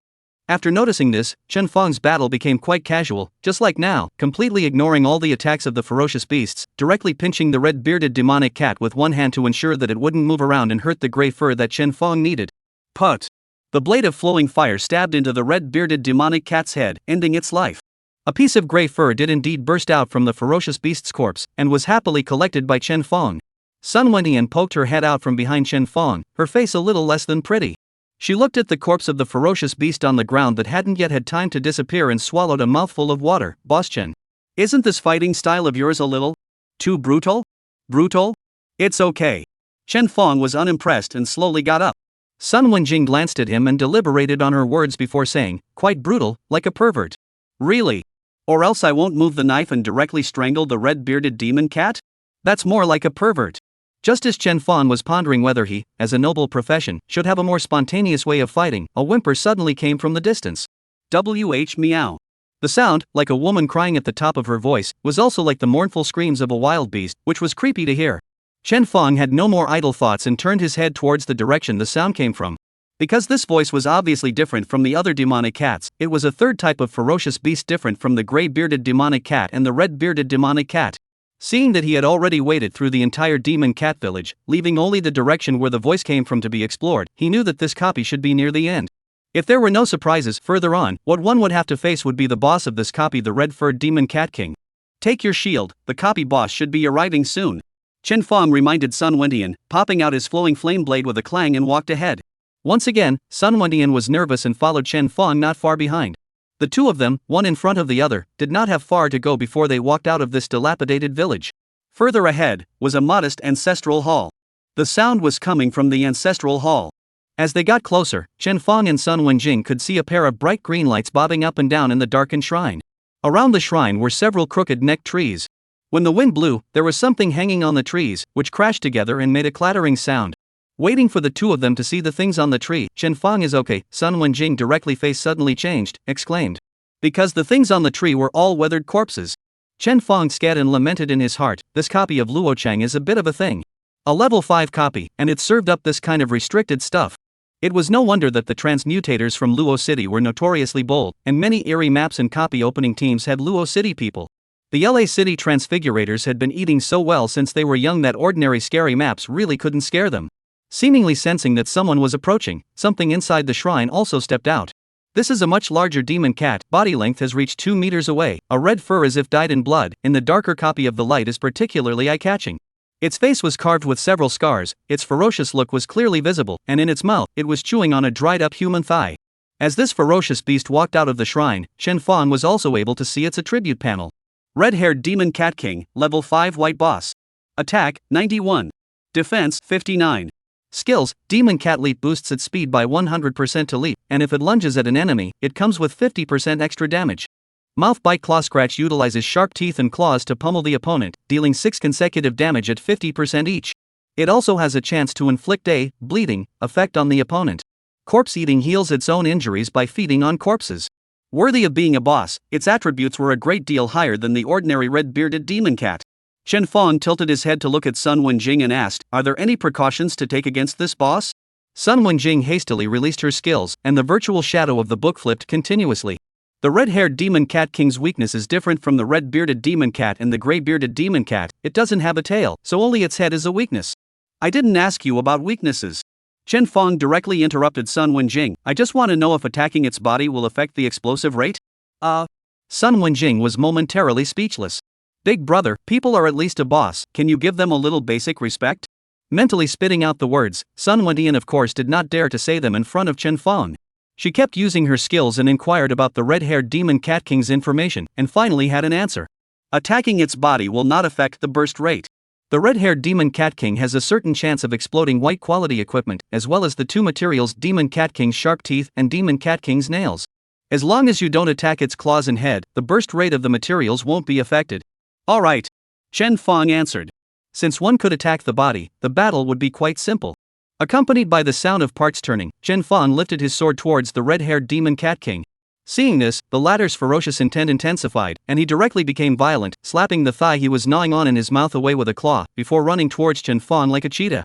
After noticing this, Chen Fong's battle became quite casual, just like now, completely ignoring all the attacks of the ferocious beasts, directly pinching the red-bearded demonic cat with one hand to ensure that it wouldn't move around and hurt the gray fur that Chen Fong needed. Put! The blade of flowing fire stabbed into the red-bearded demonic cat's head, ending its life. A piece of gray fur did indeed burst out from the ferocious beast's corpse, and was happily collected by Chen Fong. Sun Wendian poked her head out from behind Chen Fong, her face a little less than pretty. She looked at the corpse of the ferocious beast on the ground that hadn't yet had time to disappear and swallowed a mouthful of water. Boss Chen, isn't this fighting style of yours a little too brutal? Brutal? It's okay. Chen Fong was unimpressed and slowly got up. Sun Wenjing glanced at him and deliberated on her words before saying, quite brutal, like a pervert. Really? Or else I won't move the knife and directly strangle the red-bearded demon cat? That's more like a pervert. Just as Chen Fong was pondering whether he, as a noble profession, should have a more spontaneous way of fighting, a whimper suddenly came from the distance. Meow. The sound, like a woman crying at the top of her voice, was also like the mournful screams of a wild beast, which was creepy to hear. Chen Fong had no more idle thoughts and turned his head towards the direction the sound came from. Because this voice was obviously different from the other demonic cats, it was a third type of ferocious beast different from the gray-bearded demonic cat and the red-bearded demonic cat. Seeing that he had already waded through the entire demon cat village, leaving only the direction where the voice came from to be explored, he knew that this copy should be near the end. If there were no surprises further on, what one would have to face would be the boss of this copy, the red-furred demon cat king. Take your shield, the copy boss should be arriving soon. Chen Fong reminded Sun Wendian, popping out his flowing flame blade with a clang and walked ahead. Once again, Sun Wendian was nervous and followed Chen Fong not far behind. The two of them, one in front of the other, did not have far to go before they walked out of this dilapidated village. Further ahead was a modest ancestral hall. The sound was coming from the ancestral hall. As they got closer, Chen Fong and Sun Wenjing could see a pair of bright green lights bobbing up and down in the darkened shrine. Around the shrine were several crooked-necked trees. When the wind blew, there was something hanging on the trees, which crashed together and made a clattering sound. Waiting for the two of them to see the things on the tree, Chen Fong is okay, Sun Wenjing directly face suddenly changed, exclaimed. Because the things on the tree were all weathered corpses. Chen Fong scat and lamented in his heart, this copy of Luo Chang is a bit of a thing. A level 5 copy, and it served up this kind of restricted stuff. It was no wonder that the transmutators from Luo City were notoriously bold, and many eerie maps and copy opening teams had Luo City people. The LA City Transfigurators had been eating so well since they were young that ordinary scary maps really couldn't scare them. Seemingly sensing that someone was approaching, something inside the shrine also stepped out. This is a much larger demon cat, body length has reached 2 meters away, a red fur as if dyed in blood, in the darker copy of the light is particularly eye-catching. Its face was carved with several scars, its ferocious look was clearly visible, and in its mouth, it was chewing on a dried-up human thigh. As this ferocious beast walked out of the shrine, Chen Fong was also able to see its attribute panel. Red-haired Demon Cat King, Level 5 White Boss. Attack, 91. Defense, 59. Skills, Demon Cat Leap boosts its speed by 100% to leap, and if it lunges at an enemy, it comes with 50% extra damage. Mouth Bite Claw Scratch utilizes sharp teeth and claws to pummel the opponent, dealing 6 consecutive damage at 50% each. It also has a chance to inflict a bleeding effect on the opponent. Corpse Eating heals its own injuries by feeding on corpses. Worthy of being a boss, its attributes were a great deal higher than the ordinary red-bearded demon cat. Chen Fong tilted his head to look at Sun Wenjing and asked, "Are there any precautions to take against this boss?" Sun Wenjing hastily released her skills, and the virtual shadow of the book flipped continuously. The red-haired Demon Cat King's weakness is different from the red-bearded demon cat and the gray-bearded demon cat, it doesn't have a tail, so only its head is a weakness. "I didn't ask you about weaknesses." Chen Fong directly interrupted Sun Wenjing, "I just want to know if attacking its body will affect the explosive rate?" Sun Wenjing was momentarily speechless. "Big brother, people are at least a boss, can you give them a little basic respect?" Mentally spitting out the words, Sun Wendian of course did not dare to say them in front of Chen Fong. She kept using her skills and inquired about the red-haired Demon Cat King's information, and finally had an answer. Attacking its body will not affect the burst rate. The red-haired Demon Cat King has a certain chance of exploding white-quality equipment, as well as the two materials Demon Cat King's sharp teeth and Demon Cat King's nails. As long as you don't attack its claws and head, the burst rate of the materials won't be affected. "Alright," Chen Fong answered. Since one could attack the body, the battle would be quite simple. Accompanied by the sound of parts turning, Chen Fong lifted his sword towards the red-haired Demon Cat King. Seeing this, the latter's ferocious intent intensified, and he directly became violent, slapping the thigh he was gnawing on in his mouth away with a claw, before running towards Chen Fong like a cheetah.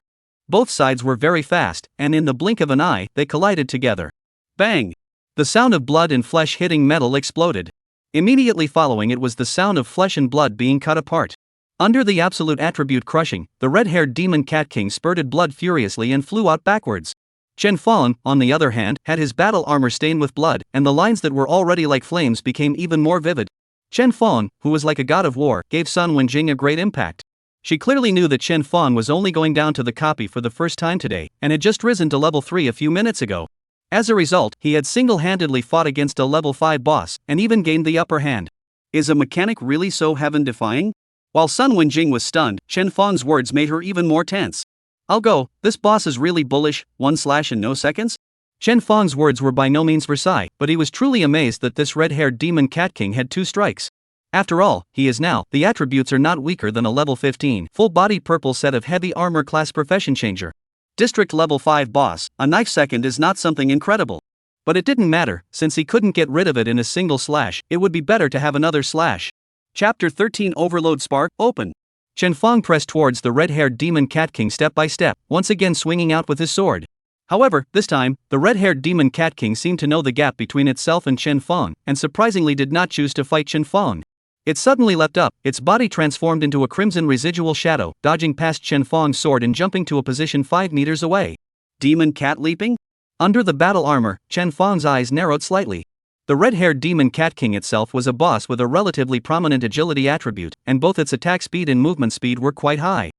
Both sides were very fast, and in the blink of an eye, they collided together. Bang! The sound of blood and flesh hitting metal exploded. Immediately following it was the sound of flesh and blood being cut apart. Under the absolute attribute crushing, the red-haired Demon Cat King spurted blood furiously and flew out backwards. Chen Fong, on the other hand, had his battle armor stained with blood, and the lines that were already like flames became even more vivid. Chen Fong, who was like a god of war, gave Sun Wenjing a great impact. She clearly knew that Chen Fong was only going down to the copy for the first time today, and had just risen to level 3 a few minutes ago. As a result, he had single-handedly fought against a level 5 boss, and even gained the upper hand. Is a mechanic really so heaven-defying? While Sun Wenjing was stunned, Chen Fong's words made her even more tense. "I'll go, this boss is really bullish, 1/ in no seconds?" Chen Fong's words were by no means Versailles, but he was truly amazed that this red-haired Demon Cat King had 2 strikes. After all, he is now, the attributes are not weaker than a level 15, full-body purple set of heavy armor class profession changer. District level 5 boss, a knife second is not something incredible. But it didn't matter, since he couldn't get rid of it in a single slash, it would be better to have another slash. Chapter 13 Overload Spark, Open. Chen Fong pressed towards the red-haired Demon Cat King step by step, once again swinging out with his sword. However, this time, the red-haired Demon Cat King seemed to know the gap between itself and Chen Fong, and surprisingly did not choose to fight Chen Fong. It suddenly leapt up, its body transformed into a crimson residual shadow, dodging past Chen Fong's sword and jumping to a position 5 meters away. Demon Cat leaping? Under the battle armor, Chen Fong's eyes narrowed slightly. The red-haired Demon Cat King itself was a boss with a relatively prominent agility attribute, and both its attack speed and movement speed were quite high.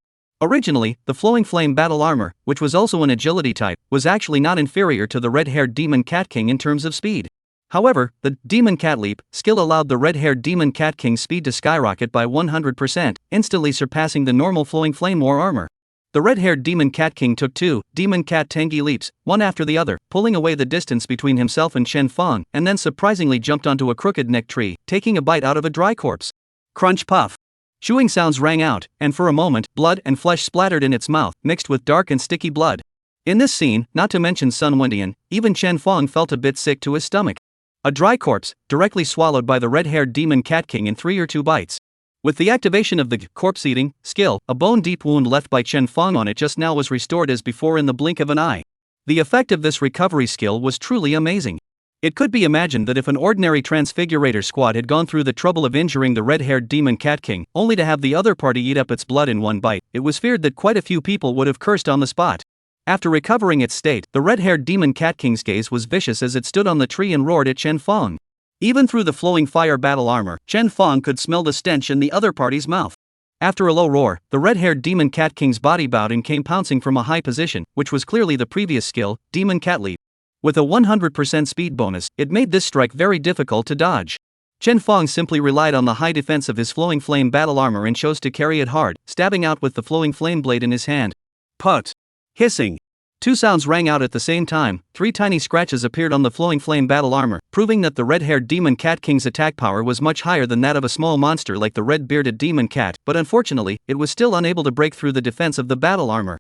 Originally, the Flowing Flame battle armor, which was also an agility type, was actually not inferior to the red-haired Demon Cat King in terms of speed. However, the Demon Cat Leap skill allowed the red-haired Demon Cat King's speed to skyrocket by 100%, instantly surpassing the normal Flowing Flame war armor. The red-haired Demon Cat King took 2 Demon Cat Tengi leaps, one after the other, pulling away the distance between himself and Chen Fong, and then surprisingly jumped onto a crooked neck tree, taking a bite out of a dry corpse. Crunch puff. Chewing sounds rang out, and for a moment, blood and flesh splattered in its mouth, mixed with dark and sticky blood. In this scene, not to mention Sun Wendian, even Chen Fong felt a bit sick to his stomach. A dry corpse, directly swallowed by the red-haired demon Cat King in 3 or 2 bites. With the activation of the corpse-eating skill, a bone-deep wound left by Chen Feng on it just now was restored as before in the blink of an eye. The effect of this recovery skill was truly amazing. It could be imagined that if an ordinary transfigurator squad had gone through the trouble of injuring the red-haired demon Cat King, only to have the other party eat up its blood in one bite, it was feared that quite a few people would have cursed on the spot. After recovering its state, the red-haired demon Cat King's gaze was vicious as it stood on the tree and roared at Chen Feng. Even through the flowing fire battle armor, Chen Feng could smell the stench in the other party's mouth. After a low roar, the red-haired demon Cat King's body bowed and came pouncing from a high position, which was clearly the previous skill, Demon Cat Leap. With a 100% speed bonus, it made this strike very difficult to dodge. Chen Feng simply relied on the high defense of his flowing flame battle armor and chose to carry it hard, stabbing out with the flowing flame blade in his hand. Put! Hissing! 2 sounds rang out at the same time. 3 tiny scratches appeared on the flowing flame battle armor, proving that the red-haired demon Cat King's attack power was much higher than that of a small monster like the red-bearded demon cat, but unfortunately, it was still unable to break through the defense of the battle armor.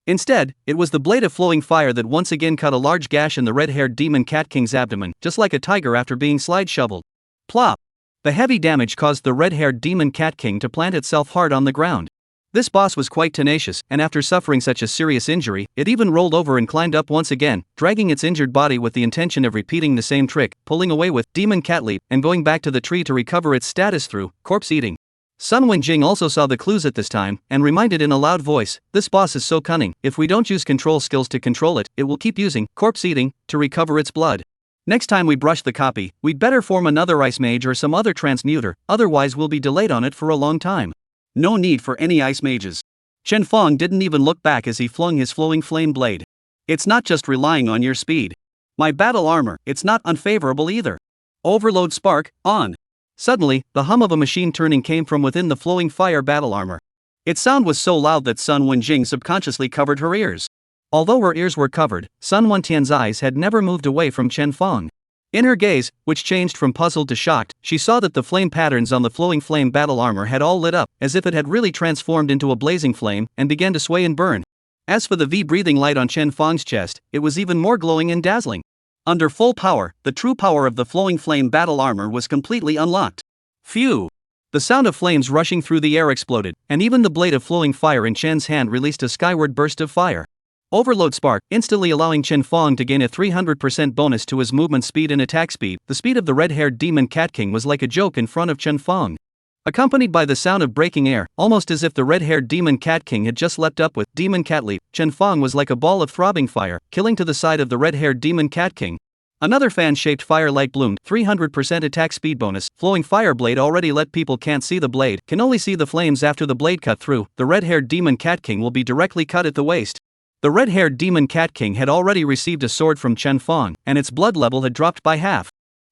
Instead, it was the blade of flowing fire that once again cut a large gash in the red-haired demon Cat King's abdomen, just like a tiger after being slide-shoveled. Plop! The heavy damage caused the red-haired demon Cat King to plant itself hard on the ground. This boss was quite tenacious, and after suffering such a serious injury, it even rolled over and climbed up once again, dragging its injured body with the intention of repeating the same trick, pulling away with Demon Cat Leap, and going back to the tree to recover its status through corpse eating. Sun Wenjing also saw the clues at this time, and reminded in a loud voice, "This boss is so cunning, if we don't use control skills to control it, it will keep using corpse eating to recover its blood. Next time we brush the copy, we'd better form another ice mage or some other transmuter, otherwise we'll be delayed on it for a long time." No need for any ice mages. Chen Feng didn't even look back as he flung his flowing flame blade. It's not just relying on your speed. My battle armor, it's not unfavorable either. Overload spark, on. Suddenly, the hum of a machine turning came from within the flowing fire battle armor. Its sound was so loud that Sun Wenjing subconsciously covered her ears. Although her ears were covered, Sun Wentian's eyes had never moved away from Chen Feng. In her gaze, which changed from puzzled to shocked, she saw that the flame patterns on the flowing flame battle armor had all lit up, as if it had really transformed into a blazing flame, and began to sway and burn. As for the V-breathing light on Chen Feng's chest, it was even more glowing and dazzling. Under full power, the true power of the flowing flame battle armor was completely unlocked. Phew! The sound of flames rushing through the air exploded, and even the blade of flowing fire in Chen's hand released a skyward burst of fire. Overload spark, instantly allowing Chen Feng to gain a 300% bonus to his movement speed and attack speed. The speed of the red-haired demon Cat King was like a joke in front of Chen Feng. Accompanied by the sound of breaking air, almost as if the red-haired demon Cat King had just leapt up with Demon Cat Leap, Chen Feng was like a ball of throbbing fire, killing to the side of the red-haired demon Cat King. Another fan-shaped fire light bloomed, 300% attack speed bonus. Flowing fire blade already let people can't see the blade, can only see the flames after the blade cut through. The red-haired demon Cat King will be directly cut at the waist. The red-haired demon Cat King had already received a sword from Chen Feng, and its blood level had dropped by half.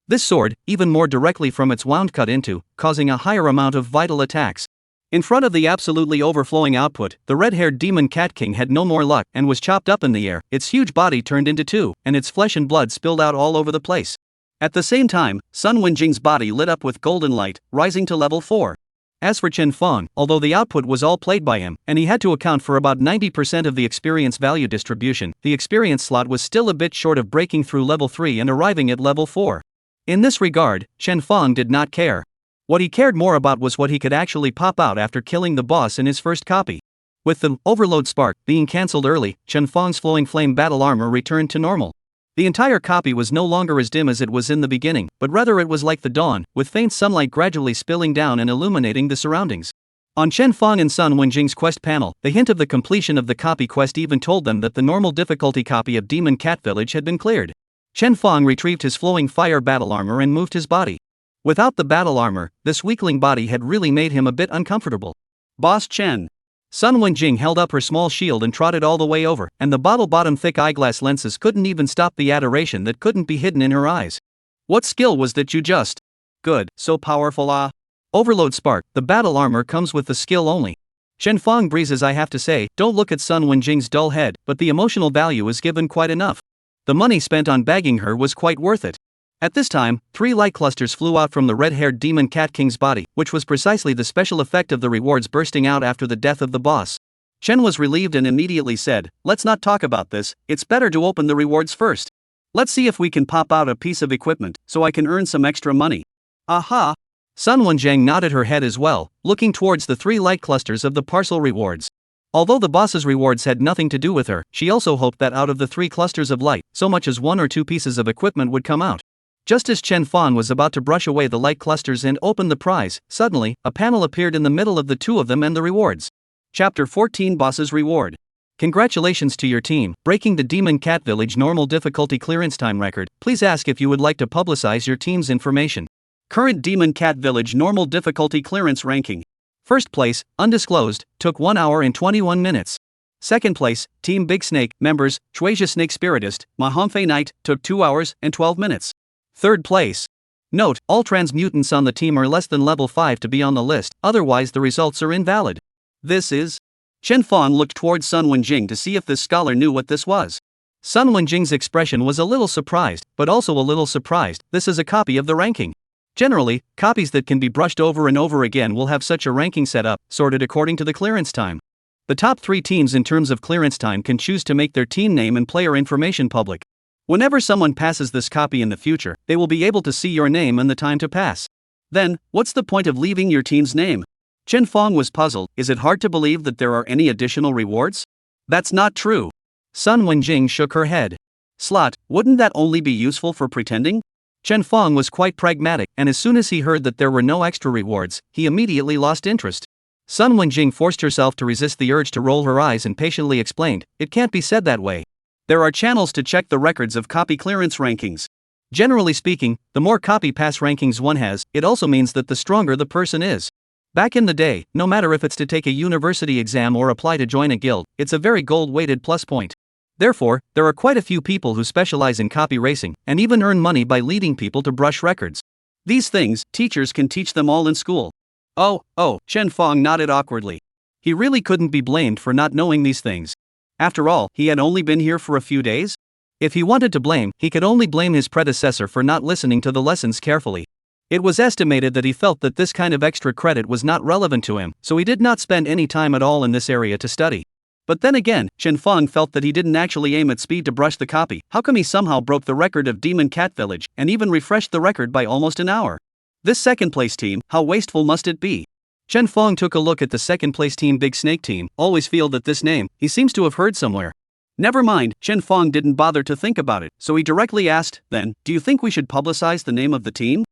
This sword, even more directly from its wound cut into, causing a higher amount of vital attacks. In front of the absolutely overflowing output, the red-haired demon Cat King had no more luck and was chopped up in the air, its huge body turned into 2, and its flesh and blood spilled out all over the place. At the same time, Sun Wenjing's body lit up with golden light, rising to level 4. As for Chen Feng, although the output was all played by him, and he had to account for about 90% of the experience value distribution, the experience slot was still a bit short of breaking through level 3 and arriving at level 4. In this regard, Chen Feng did not care. What he cared more about was what he could actually pop out after killing the boss in his first copy. With the overload spark being cancelled early, Chen Feng's flowing flame battle armor returned to normal. The entire copy was no longer as dim as it was in the beginning, but rather it was like the dawn, with faint sunlight gradually spilling down and illuminating the surroundings. On Chen Feng and Sun Wenjing's quest panel, the hint of the completion of the copy quest even told them that the normal difficulty copy of Demon Cat Village had been cleared. Chen Feng retrieved his flowing fire battle armor and moved his body. Without the battle armor, this weakling body had really made him a bit uncomfortable. Boss Chen. Sun Wenjing held up her small shield and trotted all the way over, and the bottle-bottom thick eyeglass lenses couldn't even stop the adoration that couldn't be hidden in her eyes. What skill was that you just? Good, so powerful Overload spark, the battle armor comes with the skill only. Chen Feng breezes. I have to say, don't look at Sun Wenjing's dull head, but the emotional value is given quite enough. The money spent on bagging her was quite worth it. At this time, 3 light clusters flew out from the red-haired demon Cat King's body, which was precisely the special effect of the rewards bursting out after the death of the boss. Chen was relieved and immediately said, "Let's not talk about this, it's better to open the rewards first." Let's see if we can pop out a piece of equipment so I can earn some extra money. Aha! Sun Wenjing nodded her head as well, looking towards the 3 light clusters of the parcel rewards. Although the boss's rewards had nothing to do with her, she also hoped that out of the 3 clusters of light, so much as 1 or 2 pieces of equipment would come out. Just as Chen Fong was about to brush away the light clusters and open the prize, suddenly, a panel appeared in the middle of the 2 of them and the rewards. Chapter 14 Boss's Reward. Congratulations to your team, breaking the Demon Cat Village normal difficulty clearance time record. Please ask if you would like to publicize your team's information. Current Demon Cat Village normal difficulty clearance ranking. First place, undisclosed, took 1 hour and 21 minutes. Second place, Team Big Snake, members, Shueisha Snake Spiritist, Mahomfei Knight, took 2 hours and 12 minutes. Third place. Note, all transmutants on the team are less than level 5 to be on the list, otherwise the results are invalid. This is? Chen Fong looked towards Sun Wenjing to see if this scholar knew what this was. Sun Wenjing's expression was a little surprised, but also a little surprised. This is a copy of the ranking. Generally, copies that can be brushed over and over again will have such a ranking set up, sorted according to the clearance time. The top 3 teams in terms of clearance time can choose to make their team name and player information public. Whenever someone passes this copy in the future, they will be able to see your name and the time to pass. Then, what's the point of leaving your team's name? Chen Fong was puzzled. Is it hard to believe that there are any additional rewards? That's not true. Sun Wenjing shook her head. Slot, wouldn't that only be useful for pretending? Chen Fong was quite pragmatic, and as soon as he heard that there were no extra rewards, he immediately lost interest. Sun Wenjing forced herself to resist the urge to roll her eyes and patiently explained, "It can't be said that way. There are channels to check the records of copy clearance rankings. Generally speaking, the more copy pass rankings one has, it also means that the stronger the person is. Back in the day, no matter if it's to take a university exam or apply to join a guild, it's a very gold-weighted plus point. Therefore, there are quite a few people who specialize in copy racing, and even earn money by leading people to brush records. These things, teachers can teach them all in school." Oh, Chen Fong nodded awkwardly. He really couldn't be blamed for not knowing these things. After all, he had only been here for a few days? If he wanted to blame, he could only blame his predecessor for not listening to the lessons carefully. It was estimated that he felt that this kind of extra credit was not relevant to him, so he did not spend any time at all in this area to study. But then again, Chen Fong felt that he didn't actually aim at speed to brush the copy. How come he somehow broke the record of Demon Cat Village, and even refreshed the record by almost an hour? This second place team, how wasteful must it be? Chen Fong took a look at the second place team Big Snake team. Always feel that this name, he seems to have heard somewhere. Never mind, Chen Fong didn't bother to think about it, so he directly asked, "Then, do you think we should publicize the name of the team?"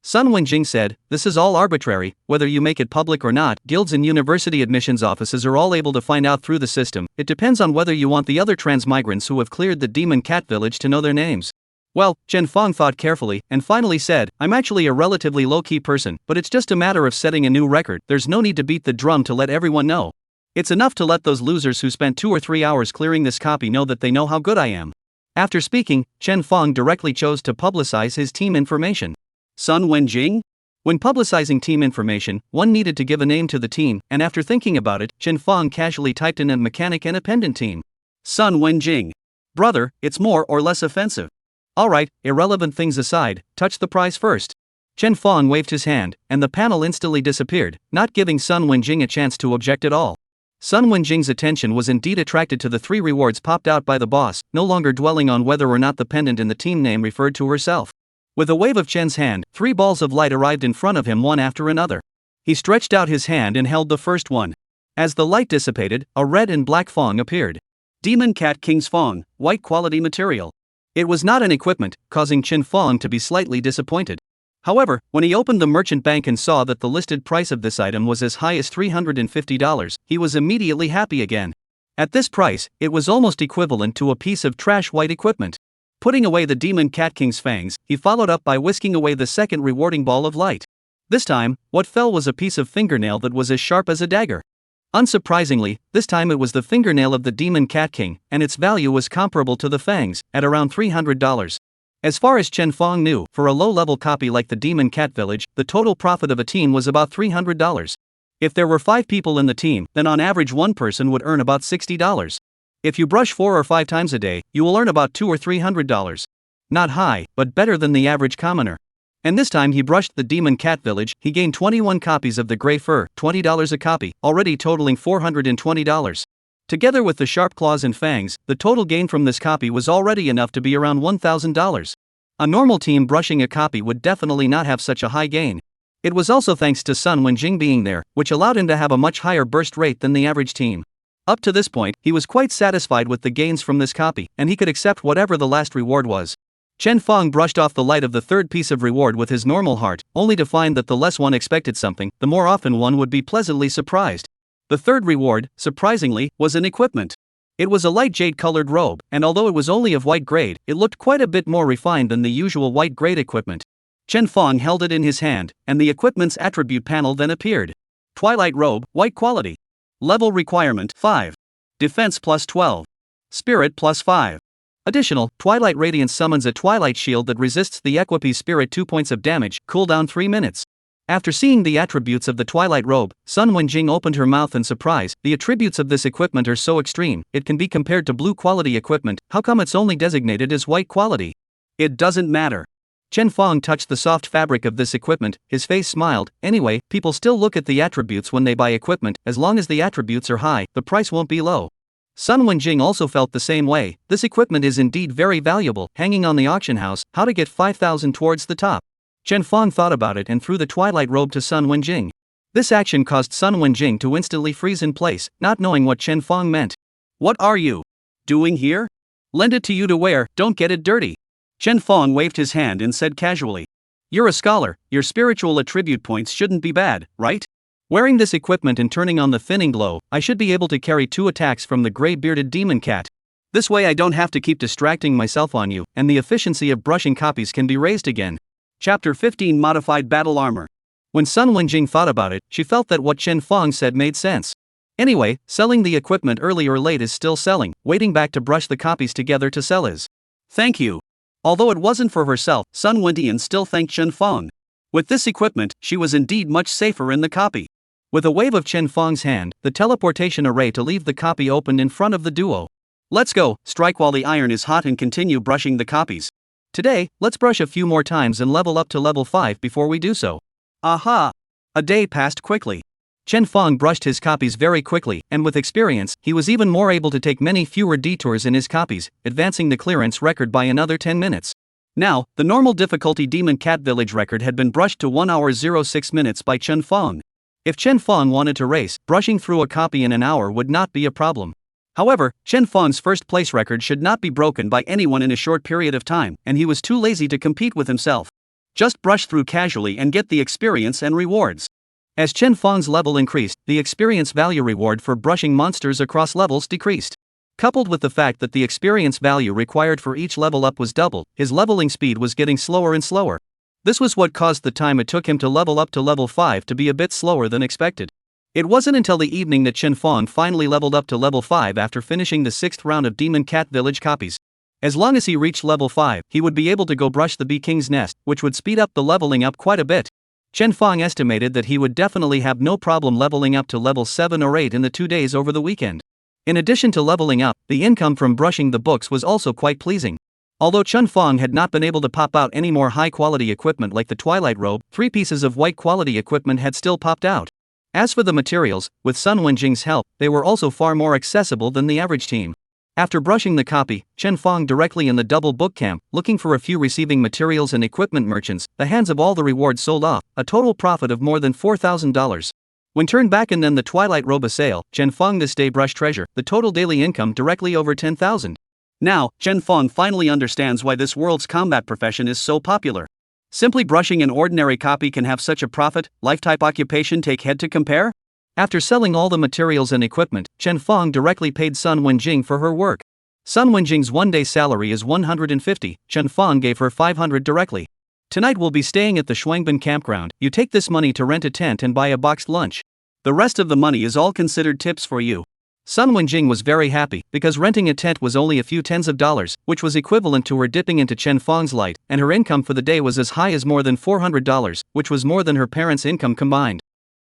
Sun Wenjing said, "This is all arbitrary, whether you make it public or not. Guilds and university admissions offices are all able to find out through the system. It depends on whether you want the other transmigrants who have cleared the Demon Cat Village to know their names." Well, Chen Fong thought carefully, and finally said, "I'm actually a relatively low-key person, but it's just a matter of setting a new record. There's no need to beat the drum to let everyone know. It's enough to let those losers who spent 2 or 3 hours clearing this copy know that they know how good I am." After speaking, Chen Fong directly chose to publicize his team information. Sun Wenjing? When publicizing team information, one needed to give a name to the team, and after thinking about it, Chen Fong casually typed in a mechanic and a pendant team. Sun Wenjing. Brother, it's more or less offensive. Alright, irrelevant things aside, touch the prize first. Chen Fong waved his hand, and the panel instantly disappeared, not giving Sun Wenjing a chance to object at all. Sun Wenjing's attention was indeed attracted to the 3 rewards popped out by the boss, no longer dwelling on whether or not the pendant in the team name referred to herself. With a wave of Chen's hand, 3 balls of light arrived in front of him one after another. He stretched out his hand and held the first one. As the light dissipated, a red and black Fong appeared. Demon Cat King's Fong, white quality material. It was not an equipment, causing Chen Fong to be slightly disappointed. However, when he opened the merchant bank and saw that the listed price of this item was as high as $350, he was immediately happy again. At this price, it was almost equivalent to a piece of trash white equipment. Putting away the Demon Cat King's fangs, he followed up by whisking away the second rewarding ball of light. This time, what fell was a piece of fingernail that was as sharp as a dagger. Unsurprisingly, this time it was the fingernail of the Demon Cat King, and its value was comparable to the fangs, at around $300. As far as Chen Fong knew, for a low-level copy like the Demon Cat Village, the total profit of a team was about $300. If there were 5 people in the team, then on average one person would earn about $60. If you brush 4 or 5 times a day, you will earn about $200 or $300. Not high, but better than the average commoner. And this time he brushed the Demon Cat Village. He gained 21 copies of the gray fur, $20 a copy, already totaling $420. Together with the sharp claws and fangs, the total gain from this copy was already enough to be around $1,000. A normal team brushing a copy would definitely not have such a high gain. It was also thanks to Sun Wenjing being there, which allowed him to have a much higher burst rate than the average team. Up to this point, he was quite satisfied with the gains from this copy, and he could accept whatever the last reward was. Chen Fong brushed off the light of the third piece of reward with his normal heart, only to find that the less one expected something, the more often one would be pleasantly surprised. The third reward, surprisingly, was an equipment. It was a light jade-colored robe, and although it was only of white grade, it looked quite a bit more refined than the usual white grade equipment. Chen Fong held it in his hand, and the equipment's attribute panel then appeared. Twilight robe, white quality. Level requirement 5. Defense plus 12. Spirit plus 5. Additional, Twilight Radiance summons a Twilight Shield that resists the Equipe Spirit 2 points of damage, cooldown 3 minutes. After seeing the attributes of the Twilight Robe, Sun Wenjing opened her mouth in surprise. The attributes of this equipment are so extreme, it can be compared to blue quality equipment. How come it's only designated as white quality? It doesn't matter. Chen Fong touched the soft fabric of this equipment, his face smiled. Anyway, people still look at the attributes when they buy equipment. As long as the attributes are high, the price won't be low. Sun Wenjing also felt the same way. This equipment is indeed very valuable, hanging on the auction house. How to get 5,000 towards the top? Chen Fong thought about it and threw the Twilight Robe to Sun Wenjing. This action caused Sun Wenjing to instantly freeze in place, not knowing what Chen Fong meant. What are you doing here? Lend it to you to wear, don't get it dirty. Chen Fong waved his hand and said casually. You're a scholar, your spiritual attribute points shouldn't be bad, right? Wearing this equipment and turning on the thinning glow, I should be able to carry 2 attacks from the gray-bearded demon cat. This way I don't have to keep distracting myself on you, and the efficiency of brushing copies can be raised again. Chapter 15 Modified Battle Armor. When Sun Wenjing thought about it, she felt that what Chen Fong said made sense. Anyway, selling the equipment early or late is still selling, waiting back to brush the copies together to sell is. Thank you. Although it wasn't for herself, Sun Wendian still thanked Chen Fong. With this equipment, she was indeed much safer in the copy. With a wave of Chen Fong's hand, the teleportation array to leave the copy opened in front of the duo. Let's go, strike while the iron is hot and continue brushing the copies. Today, let's brush a few more times and level up to level 5 before we do so. Aha! A day passed quickly. Chen Fong brushed his copies very quickly, and with experience, he was even more able to take many fewer detours in his copies, advancing the clearance record by another 10 minutes. Now, the normal difficulty Demon Cat Village record had been brushed to 1 hour 06 minutes by Chen Fong. If Chen Fong wanted to race, brushing through a copy in an hour would not be a problem. However, Chen Fong's first place record should not be broken by anyone in a short period of time, and he was too lazy to compete with himself. Just brush through casually and get the experience and rewards. As Chen Fong's level increased, the experience value reward for brushing monsters across levels decreased. Coupled with the fact that the experience value required for each level up was double, his leveling speed was getting slower and slower. This was what caused the time it took him to level up to level 5 to be a bit slower than expected. It wasn't until the evening that Chen Fong finally leveled up to level 5 after finishing the 6th round of Demon Cat Village copies. As long as he reached level 5, he would be able to go brush the Bee King's nest, which would speed up the leveling up quite a bit. Chen Fong estimated that he would definitely have no problem leveling up to level 7 or 8 in the 2 days over the weekend. In addition to leveling up, the income from brushing the books was also quite pleasing. Although Chen Fong had not been able to pop out any more high-quality equipment like the Twilight Robe, 3 pieces of white-quality equipment had still popped out. As for the materials, with Sun Wenjing's help, they were also far more accessible than the average team. After brushing the copy, Chen Fong directly in the double book camp, looking for a few receiving materials and equipment merchants, the hands of all the rewards sold off, a total profit of more than $4,000. When turned back and then the Twilight Robe sale, Chen Fong this day brush treasure, the total daily income directly over 10,000. Now, Chen Fong finally understands why this world's combat profession is so popular. Simply brushing an ordinary copy can have such a profit, life-type occupation take head to compare? After selling all the materials and equipment, Chen Fong directly paid Sun Wenjing for her work. Sun Wenjing's one-day salary is 150, Chen Fong gave her 500 directly. Tonight we'll be staying at the Shuangbin campground, you take this money to rent a tent and buy a boxed lunch. The rest of the money is all considered tips for you. Sun Wenjing was very happy, because renting a tent was only a few tens of dollars, which was equivalent to her dipping into Chen Fong's light, and her income for the day was as high as more than $400, which was more than her parents' income combined.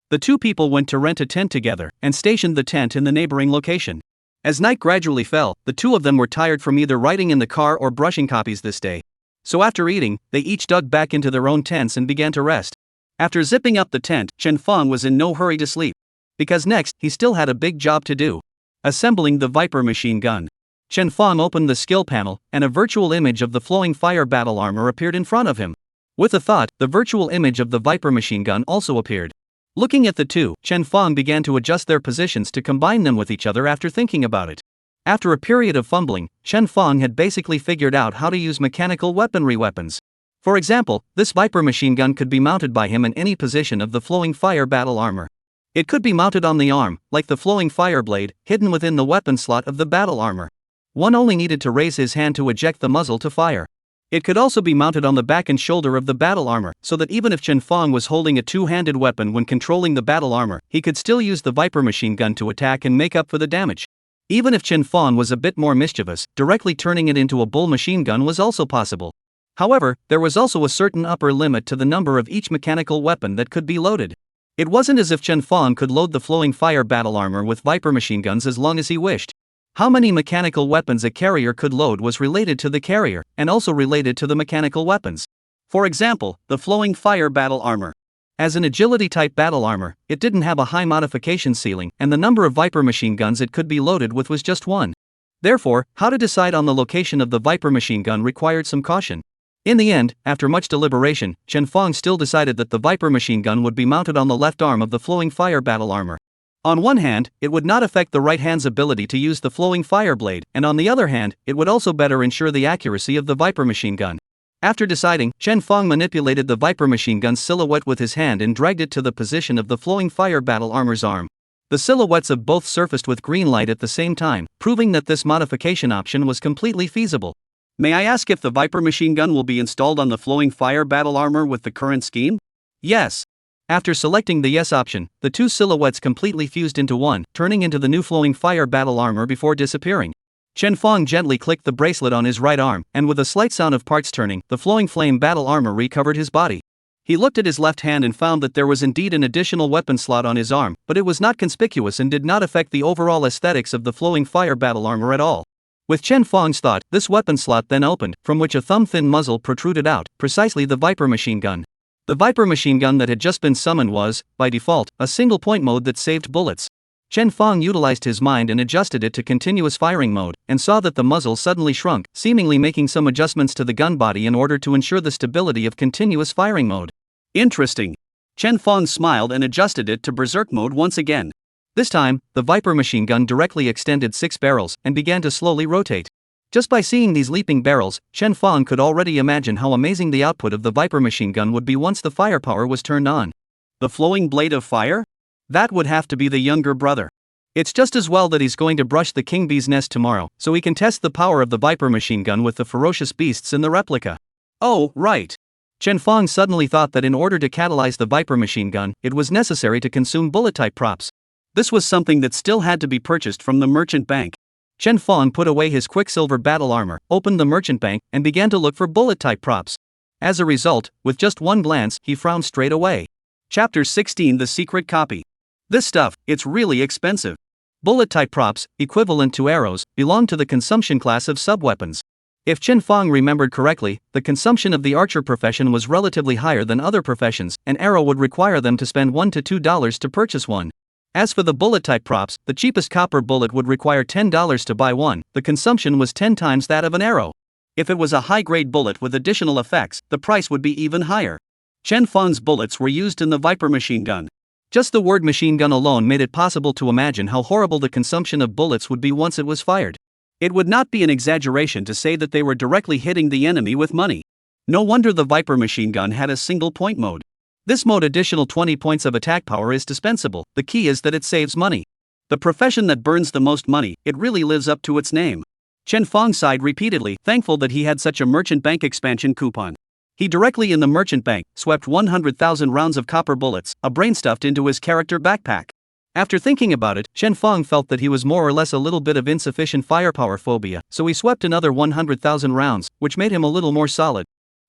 The two people went to rent a tent together, and stationed the tent in the neighboring location. As night gradually fell, the two of them were tired from either riding in the car or brushing copies this day. So after eating, they each dug back into their own tents and began to rest. After zipping up the tent, Chen Fong was in no hurry to sleep. Because next, he still had a big job to do. Assembling the Viper machine gun. Chen Fong opened the skill panel, and a virtual image of the flowing fire battle armor appeared in front of him. With a thought, the virtual image of the Viper machine gun also appeared. Looking at the two, Chen Fong began to adjust their positions to combine them with each other after thinking about it. After a period of fumbling, Chen Fong had basically figured out how to use mechanical weapons. For example, this Viper machine gun could be mounted by him in any position of the flowing fire battle armor. It could be mounted on the arm, like the flowing fire blade, hidden within the weapon slot of the battle armor. One only needed to raise his hand to eject the muzzle to fire. It could also be mounted on the back and shoulder of the battle armor, so that even if Chen Fong was holding a two-handed weapon when controlling the battle armor, he could still use the Viper machine gun to attack and make up for the damage. Even if Chen Fong was a bit more mischievous, directly turning it into a bull machine gun was also possible. However, there was also a certain upper limit to the number of each mechanical weapon that could be loaded. It wasn't as if Chen Fong could load the flowing fire battle armor with Viper machine guns as long as he wished. How many mechanical weapons a carrier could load was related to the carrier, and also related to the mechanical weapons. For example, the flowing fire battle armor. As an agility-type battle armor, it didn't have a high modification ceiling, and the number of Viper machine guns it could be loaded with was just one. Therefore, how to decide on the location of the Viper machine gun required some caution. In the end, after much deliberation, Chen Fong still decided that the Viper machine gun would be mounted on the left arm of the flowing fire battle armor. On one hand, it would not affect the right hand's ability to use the flowing fire blade, and on the other hand, it would also better ensure the accuracy of the Viper machine gun. After deciding, Chen Fong manipulated the Viper machine gun's silhouette with his hand and dragged it to the position of the flowing fire battle armor's arm. The silhouettes of both surfaced with green light at the same time, proving that this modification option was completely feasible. May I ask if the Viper machine gun will be installed on the flowing fire battle armor with the current scheme? Yes. After selecting the yes option, the two silhouettes completely fused into one, turning into the new flowing fire battle armor before disappearing. Chen Fong gently clicked the bracelet on his right arm, and with a slight sound of parts turning, the flowing flame battle armor recovered his body. He looked at his left hand and found that there was indeed an additional weapon slot on his arm, but it was not conspicuous and did not affect the overall aesthetics of the flowing fire battle armor at all. With Chen Fong's thought, this weapon slot then opened, from which a thumb-thin muzzle protruded out, precisely the Viper machine gun. The Viper machine gun that had just been summoned was, by default, a single-point mode that saved bullets. Chen Fong utilized his mind and adjusted it to continuous firing mode, and saw that the muzzle suddenly shrunk, seemingly making some adjustments to the gun body in order to ensure the stability of continuous firing mode. Interesting. Chen Fong smiled and adjusted it to berserk mode once again. This time, the Viper machine gun directly extended 6 barrels and began to slowly rotate. Just by seeing these leaping barrels, Chen Fong could already imagine how amazing the output of the Viper machine gun would be once the firepower was turned on. The flowing blade of fire? That would have to be the younger brother. It's just as well that he's going to brush the king bee's nest tomorrow, so he can test the power of the Viper machine gun with the ferocious beasts in the replica. Oh, right. Chen Fong suddenly thought that in order to catalyze the Viper machine gun, it was necessary to consume bullet-type props. This was something that still had to be purchased from the merchant bank. Chen Fong put away his Quicksilver battle armor, opened the merchant bank, and began to look for bullet-type props. As a result, with just one glance, he frowned straight away. Chapter 16: The Secret Copy. This stuff, it's really expensive. Bullet-type props, equivalent to arrows, belong to the consumption class of subweapons. If Chen Fong remembered correctly, the consumption of the archer profession was relatively higher than other professions. An arrow would require them to spend $1 to $2 to purchase one. As for the bullet-type props, the cheapest copper bullet would require $10 to buy one. The consumption was 10 times that of an arrow. If it was a high-grade bullet with additional effects, the price would be even higher. Chen Fong's bullets were used in the Viper machine gun. Just the word machine gun alone made it possible to imagine how horrible the consumption of bullets would be once it was fired. It would not be an exaggeration to say that they were directly hitting the enemy with money. No wonder the Viper machine gun had a single-point mode. This mode additional 20 points of attack power is dispensable. The key is that it saves money. The profession that burns the most money, it really lives up to its name. Chen Fong sighed repeatedly, thankful that he had such a merchant bank expansion coupon. He directly in the merchant bank swept 100,000 rounds of copper bullets, a brain stuffed into his character backpack. After thinking about it, Chen Fong felt that he was more or less a little bit of insufficient firepower phobia, so he swept another 100,000 rounds, which made him a little more solid.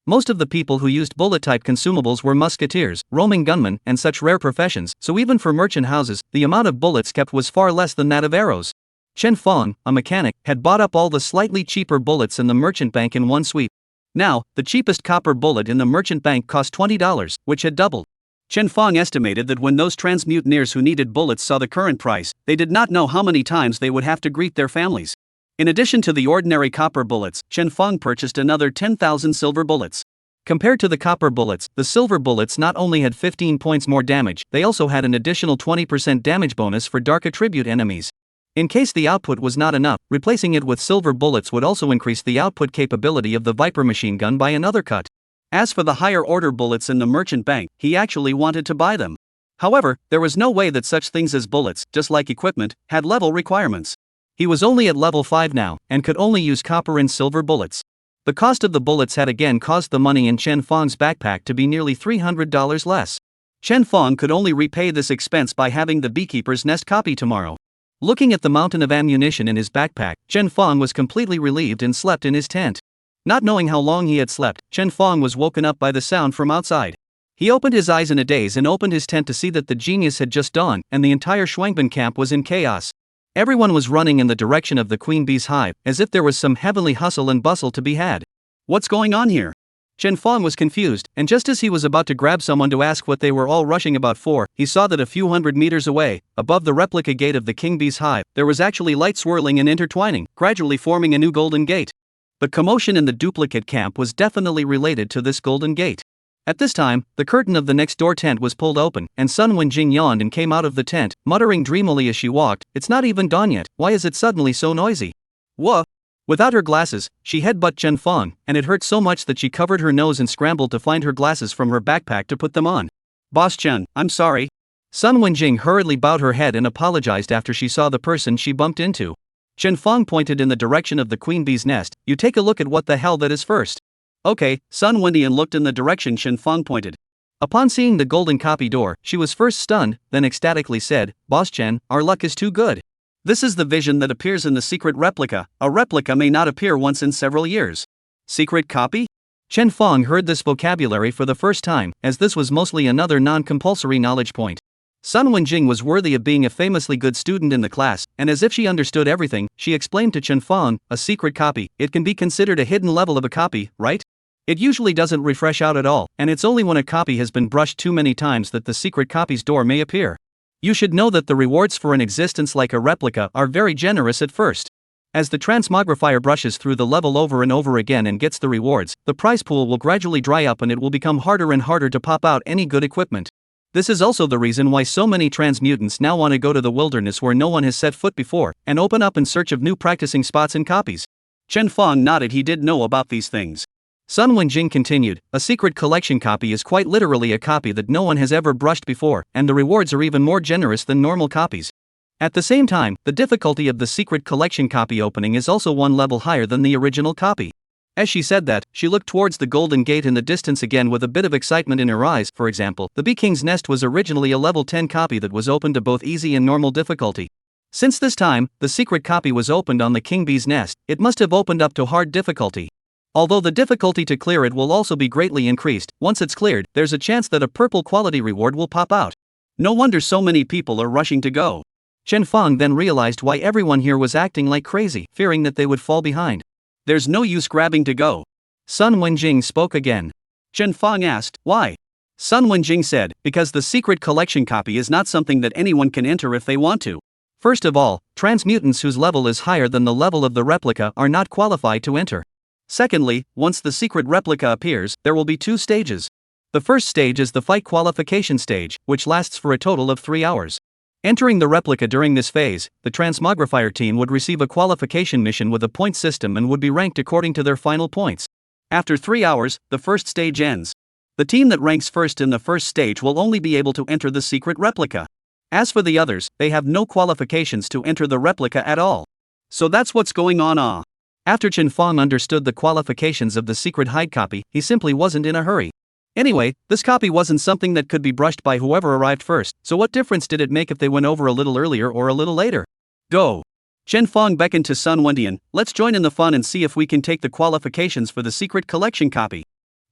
Most of the people who used bullet-type consumables were musketeers, roaming gunmen, and such rare professions, so even for merchant houses, the amount of bullets kept was far less than that of arrows. Chen Fong, a mechanic, had bought up all the slightly cheaper bullets in the merchant bank in one sweep. Now, the cheapest copper bullet in the merchant bank cost $20, which had doubled. Chen Fong estimated that when those transmutineers who needed bullets saw the current price, they did not know how many times they would have to greet their families. In addition to the ordinary copper bullets, Chen Fong purchased another 10,000 silver bullets. Compared to the copper bullets, the silver bullets not only had 15 points more damage, they also had an additional 20% damage bonus for dark attribute enemies. In case the output was not enough, replacing it with silver bullets would also increase the output capability of the Viper machine gun by another cut. As for the higher order bullets in the merchant bank, he actually wanted to buy them. However, there was no way that such things as bullets, just like equipment, had level requirements. He was only at level 5 now, and could only use copper and silver bullets. The cost of the bullets had again caused the money in Chen Fong's backpack to be nearly $300 less. Chen Fong could only repay this expense by having the beekeeper's nest copy tomorrow. Looking at the mountain of ammunition in his backpack, Chen Fong was completely relieved and slept in his tent. Not knowing how long he had slept, Chen Fong was woken up by the sound from outside. He opened his eyes in a daze and opened his tent to see that the genius had just dawned, and the entire Shuangban camp was in chaos. Everyone was running in the direction of the queen bee's hive, as if there was some heavenly hustle and bustle to be had. What's going on here? Chen Fong was confused, and just as he was about to grab someone to ask what they were all rushing about for, he saw that a few hundred meters away, above the replica gate of the king bee's hive, there was actually light swirling and intertwining, gradually forming a new golden gate. The commotion in the duplicate camp was definitely related to this golden gate. At this time, the curtain of the next door tent was pulled open, and Sun Wenjing yawned and came out of the tent, muttering dreamily as she walked, "It's not even dawn yet, why is it suddenly so noisy?" Wha? Without her glasses, she headbutt Chen Fong, and it hurt so much that she covered her nose and scrambled to find her glasses from her backpack to put them on. "Boss Chen, I'm sorry." Sun Wenjing hurriedly bowed her head and apologized after she saw the person she bumped into. Chen Fong pointed in the direction of the queen bee's nest. "You take a look at what the hell that is first." "Okay." Sun Wendian looked in the direction Chen Fong pointed. Upon seeing the golden copy door, she was first stunned, then ecstatically said, "Boss Chen, our luck is too good. This is the vision that appears in the secret replica. A replica may not appear once in several years." Secret copy? Chen Fong heard this vocabulary for the first time, as this was mostly another non-compulsory knowledge point. Sun Wenjing was worthy of being a famously good student in the class, and as if she understood everything, she explained to Chen Fong, "A secret copy, it can be considered a hidden level of a copy, right? It usually doesn't refresh out at all, and it's only when a copy has been brushed too many times that the secret copy's door may appear. You should know that the rewards for an existence like a replica are very generous at first. As the transmogrifier brushes through the level over and over again and gets the rewards, the prize pool will gradually dry up and it will become harder and harder to pop out any good equipment. This is also the reason why so many transmutants now want to go to the wilderness where no one has set foot before, and open up in search of new practicing spots and copies." Chen Fong nodded. He did know about these things. Sun Wenjing continued, "A secret collection copy is quite literally a copy that no one has ever brushed before, and the rewards are even more generous than normal copies. At the same time, the difficulty of the secret collection copy opening is also one level higher than the original copy." As she said that, she looked towards the golden gate in the distance again with a bit of excitement in her eyes. For example, the Bee King's Nest was originally a level 10 copy that was opened to both easy and normal difficulty. Since this time, the secret copy was opened on the King Bee's Nest, it must have opened up to hard difficulty. Although the difficulty to clear it will also be greatly increased, once it's cleared, there's a chance that a purple quality reward will pop out. No wonder so many people are rushing to go. Chen Fong then realized why everyone here was acting like crazy, fearing that they would fall behind. "There's no use grabbing to go." Sun Wenjing spoke again. Chen Fong asked, "Why?" Sun Wenjing said, "Because the secret collection copy is not something that anyone can enter if they want to. First of all, transmutants whose level is higher than the level of the replica are not qualified to enter. Secondly, once the secret replica appears, there will be 2 stages. The first stage is the fight qualification stage, which lasts for a total of 3 hours. Entering the replica during this phase, the transmogrifier team would receive a qualification mission with a point system and would be ranked according to their final points. After 3 hours, the first stage ends. The team that ranks first in the first stage will only be able to enter the secret replica. As for the others, they have no qualifications to enter the replica at all. So that's what's going on. After Chen Fong understood the qualifications of the secret hide copy, he simply wasn't in a hurry. Anyway, this copy wasn't something that could be brushed by whoever arrived first, so what difference did it make if they went over a little earlier or a little later? Go! Chen Fong beckoned to Sun Wendian, "Let's join in the fun and see if we can take the qualifications for the secret collection copy."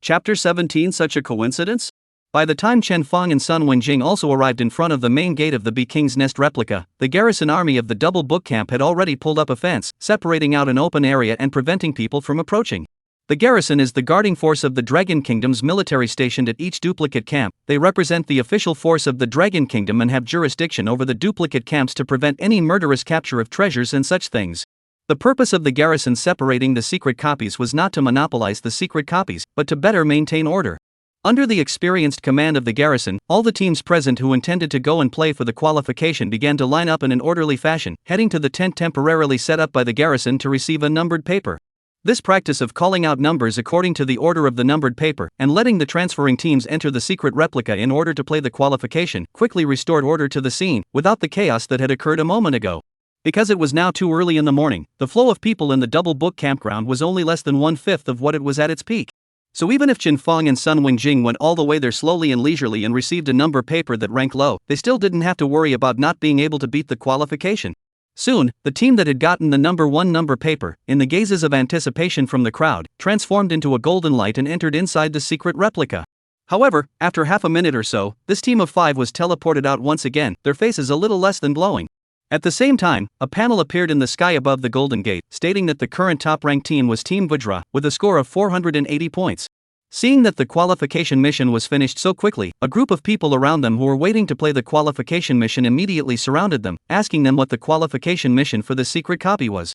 Chapter 17. Such a coincidence? By the time Chen Fong and Sun Wenjing also arrived in front of the main gate of the Bee King's Nest replica, the garrison army of the double book camp had already pulled up a fence, separating out an open area and preventing people from approaching. The garrison is the guarding force of the Dragon Kingdom's military stationed at each duplicate camp. They represent the official force of the Dragon Kingdom and have jurisdiction over the duplicate camps to prevent any murderous capture of treasures and such things. The purpose of the garrison separating the secret copies was not to monopolize the secret copies, but to better maintain order. Under the experienced command of the garrison, all the teams present who intended to go and play for the qualification began to line up in an orderly fashion, heading to the tent temporarily set up by the garrison to receive a numbered paper. This practice of calling out numbers according to the order of the numbered paper, and letting the transferring teams enter the secret replica in order to play the qualification, quickly restored order to the scene, without the chaos that had occurred a moment ago. Because it was now too early in the morning, the flow of people in the double book campground was only less than 1/5 of what it was at its peak. So even if Chen Feng and Sun Wenjing went all the way there slowly and leisurely and received a number paper that ranked low, they still didn't have to worry about not being able to beat the qualification. Soon, the team that had gotten the number 1 number paper, in the gazes of anticipation from the crowd, transformed into a golden light and entered inside the secret replica. However, after half a minute or so, this team of 5 was teleported out once again, their faces a little less than glowing. At the same time, a panel appeared in the sky above the Golden Gate, stating that the current top-ranked team was Team Vajra, with a score of 480 points. Seeing that the qualification mission was finished so quickly, a group of people around them who were waiting to play the qualification mission immediately surrounded them, asking them what the qualification mission for the secret copy was.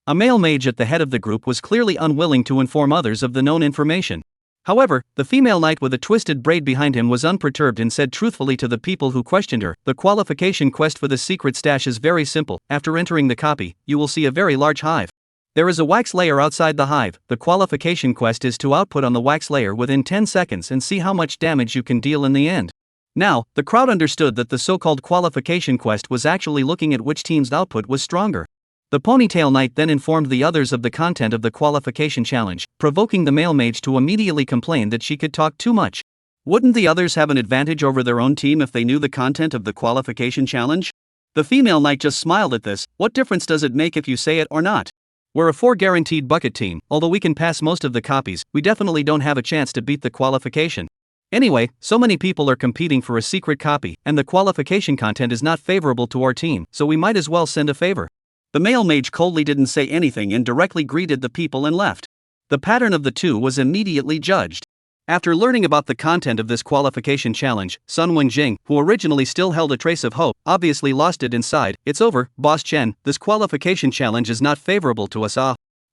A male mage at the head of the group was clearly unwilling to inform others of the known information. However, the female knight with a twisted braid behind him was unperturbed and said truthfully to the people who questioned her, "The qualification quest for the secret stash is very simple. After entering the copy, you will see a very large hive. There is a wax layer outside the hive. The qualification quest is to output on the wax layer within 10 seconds and see how much damage you can deal in the end." Now, the crowd understood that the so-called qualification quest was actually looking at which team's output was stronger. The ponytail knight then informed the others of the content of the qualification challenge, provoking the male mage to immediately complain that she could talk too much. Wouldn't the others have an advantage over their own team if they knew the content of the qualification challenge? The female knight just smiled at this. What difference does it make if you say it or not? We're a 4 guaranteed bucket team. Although we can pass most of the copies, we definitely don't have a chance to beat the qualification. Anyway, so many people are competing for a secret copy, and the qualification content is not favorable to our team, so we might as well send a favor. The male mage coldly didn't say anything and directly greeted the people and left. The pattern of the two was immediately judged. After learning about the content of this qualification challenge, Sun Wenjing, who originally still held a trace of hope, obviously lost it inside. "It's over, Boss Chen, this qualification challenge is not favorable to us.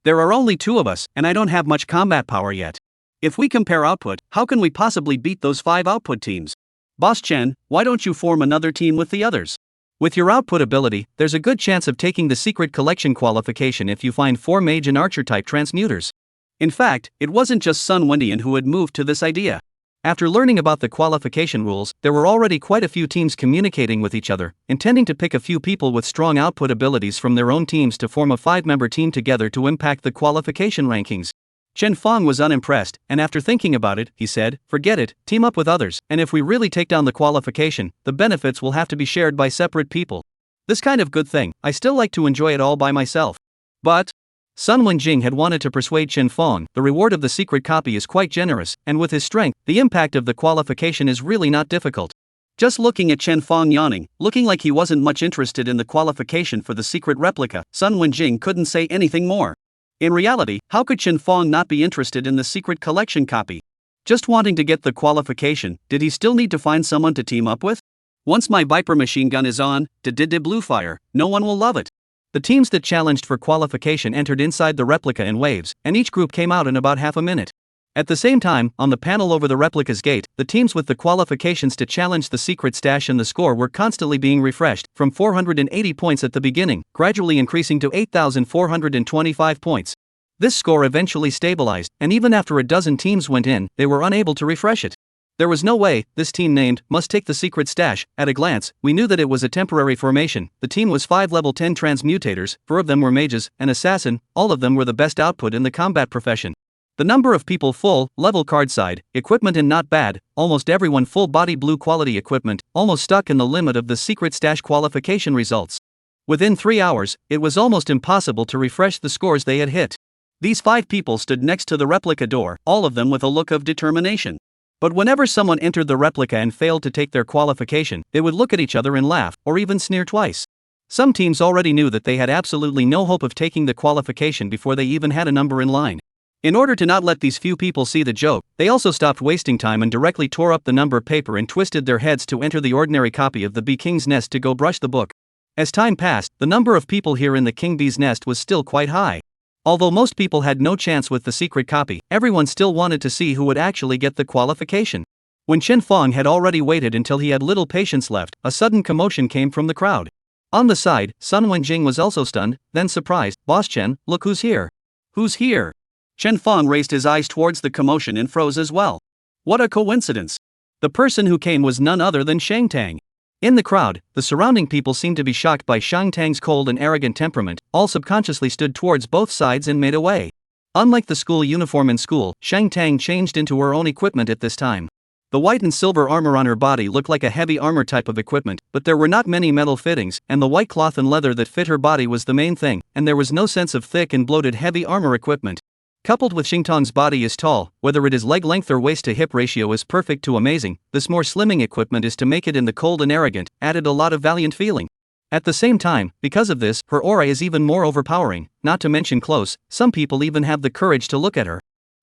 There are only 2 of us, and I don't have much combat power yet. If we compare output, how can we possibly beat those 5 output teams? Boss Chen, why don't you form another team with the others? With your output ability, there's a good chance of taking the secret collection qualification if you find 4 mage and archer type transmuters." In fact, it wasn't just Sun Wendian who had moved to this idea. After learning about the qualification rules, there were already quite a few teams communicating with each other, intending to pick a few people with strong output abilities from their own teams to form a 5-member team together to impact the qualification rankings. Chen Feng was unimpressed, and after thinking about it, he said, "Forget it, team up with others, and if we really take down the qualification, the benefits will have to be shared by separate people. This kind of good thing, I still like to enjoy it all by myself." But Sun Wenjing had wanted to persuade Chen Feng. The reward of the secret copy is quite generous, and with his strength, the impact of the qualification is really not difficult. Just looking at Chen Feng yawning, looking like he wasn't much interested in the qualification for the secret replica, Sun Wenjing couldn't say anything more. In reality, how could Chen Feng not be interested in the secret collection copy? Just wanting to get the qualification, did he still need to find someone to team up with? Once my Viper machine gun is on, blue fire, no one will love it. The teams that challenged for qualification entered inside the replica in waves, and each group came out in about half a minute. At the same time, on the panel over the replica's gate, the teams with the qualifications to challenge the secret stash and the score were constantly being refreshed, from 480 points at the beginning, gradually increasing to 8,425 points. This score eventually stabilized, and even after a dozen teams went in, they were unable to refresh it. There was no way. This team named must take the secret stash. At a glance, we knew that it was a temporary formation. The team was 5 level 10 transmutators, 4 of them were mages, an assassin, all of them were the best output in the combat profession. The number of people full, level card side, equipment and not bad, almost everyone full body blue quality equipment, almost stuck in the limit of the secret stash qualification results. Within 3 hours, it was almost impossible to refresh the scores they had hit. These 5 people stood next to the replica door, all of them with a look of determination. But whenever someone entered the replica and failed to take their qualification, they would look at each other and laugh, or even sneer twice. Some teams already knew that they had absolutely no hope of taking the qualification before they even had a number in line. In order to not let these few people see the joke, they also stopped wasting time and directly tore up the number paper and twisted their heads to enter the ordinary copy of the Bee King's Nest to go brush the book. As time passed, the number of people here in the King Bee's nest was still quite high. Although most people had no chance with the secret copy, everyone still wanted to see who would actually get the qualification. When Chen Fong had already waited until he had little patience left, a sudden commotion came from the crowd. On the side, Sun Wenjing was also stunned, then surprised. "Boss Chen, look who's here." "Who's here?" Chen Fong raised his eyes towards the commotion and froze as well. What a coincidence! The person who came was none other than Shang Tang. In the crowd, the surrounding people seemed to be shocked by Shang Tang's cold and arrogant temperament, all subconsciously stood towards both sides and made away. Unlike the school uniform in school, Shang Tang changed into her own equipment at this time. The white and silver armor on her body looked like a heavy armor type of equipment, but there were not many metal fittings, and the white cloth and leather that fit her body was the main thing, and there was no sense of thick and bloated heavy armor equipment. Coupled with Shang Tang's body is tall, whether it is leg length or waist to hip ratio is perfect to amazing, this more slimming equipment is to make it in the cold and arrogant, added a lot of valiant feeling. At the same time, because of this, her aura is even more overpowering, not to mention close, some people even have the courage to look at her.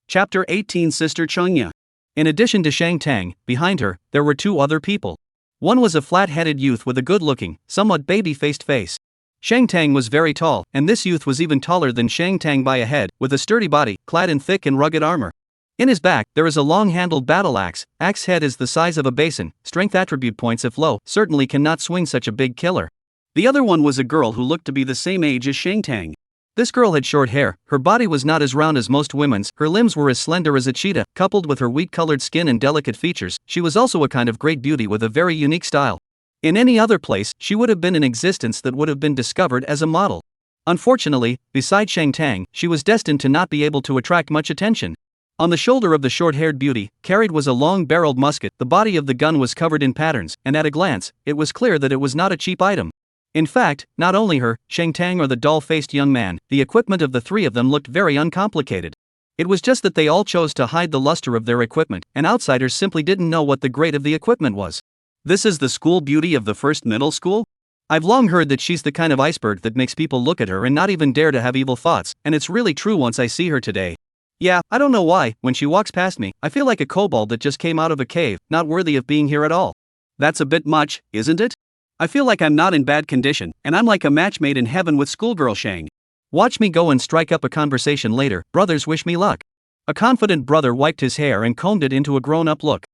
Chapter 18 Sister Chengya. In addition to Shang Tang, behind her, there were two other people. One was a flat-headed youth with a good-looking, somewhat baby-faced face. Shang Tang was very tall, and this youth was even taller than Shang Tang by a head, with a sturdy body, clad in thick and rugged armor. In his back, there is a long-handled battle axe. Axe head is the size of a basin, strength attribute points if low, certainly cannot swing such a big killer. The other one was a girl who looked to be the same age as Shang Tang. This girl had short hair, her body was not as round as most women's, her limbs were as slender as a cheetah, coupled with her wheat-colored skin and delicate features, she was also a kind of great beauty with a very unique style. In any other place, she would have been in existence that would have been discovered as a model. Unfortunately, beside Shang Tang, she was destined to not be able to attract much attention. On the shoulder of the short-haired beauty, carried was a long-barreled musket, the body of the gun was covered in patterns, and at a glance, it was clear that it was not a cheap item. In fact, not only her, Shang Tang or the doll-faced young man, the equipment of the three of them looked very uncomplicated. It was just that they all chose to hide the luster of their equipment, and outsiders simply didn't know what the grade of the equipment was. This is the school beauty of the first middle school? I've long heard that she's the kind of iceberg that makes people look at her and not even dare to have evil thoughts, and it's really true once I see her today. Yeah, I don't know why, when she walks past me, I feel like a kobold that just came out of a cave, not worthy of being here at all. That's a bit much, isn't it? I feel like I'm not in bad condition, and I'm like a match made in heaven with schoolgirl Shang. Watch me go and strike up a conversation later, brothers wish me luck. A confident brother wiped his hair and combed it into a grown-up look.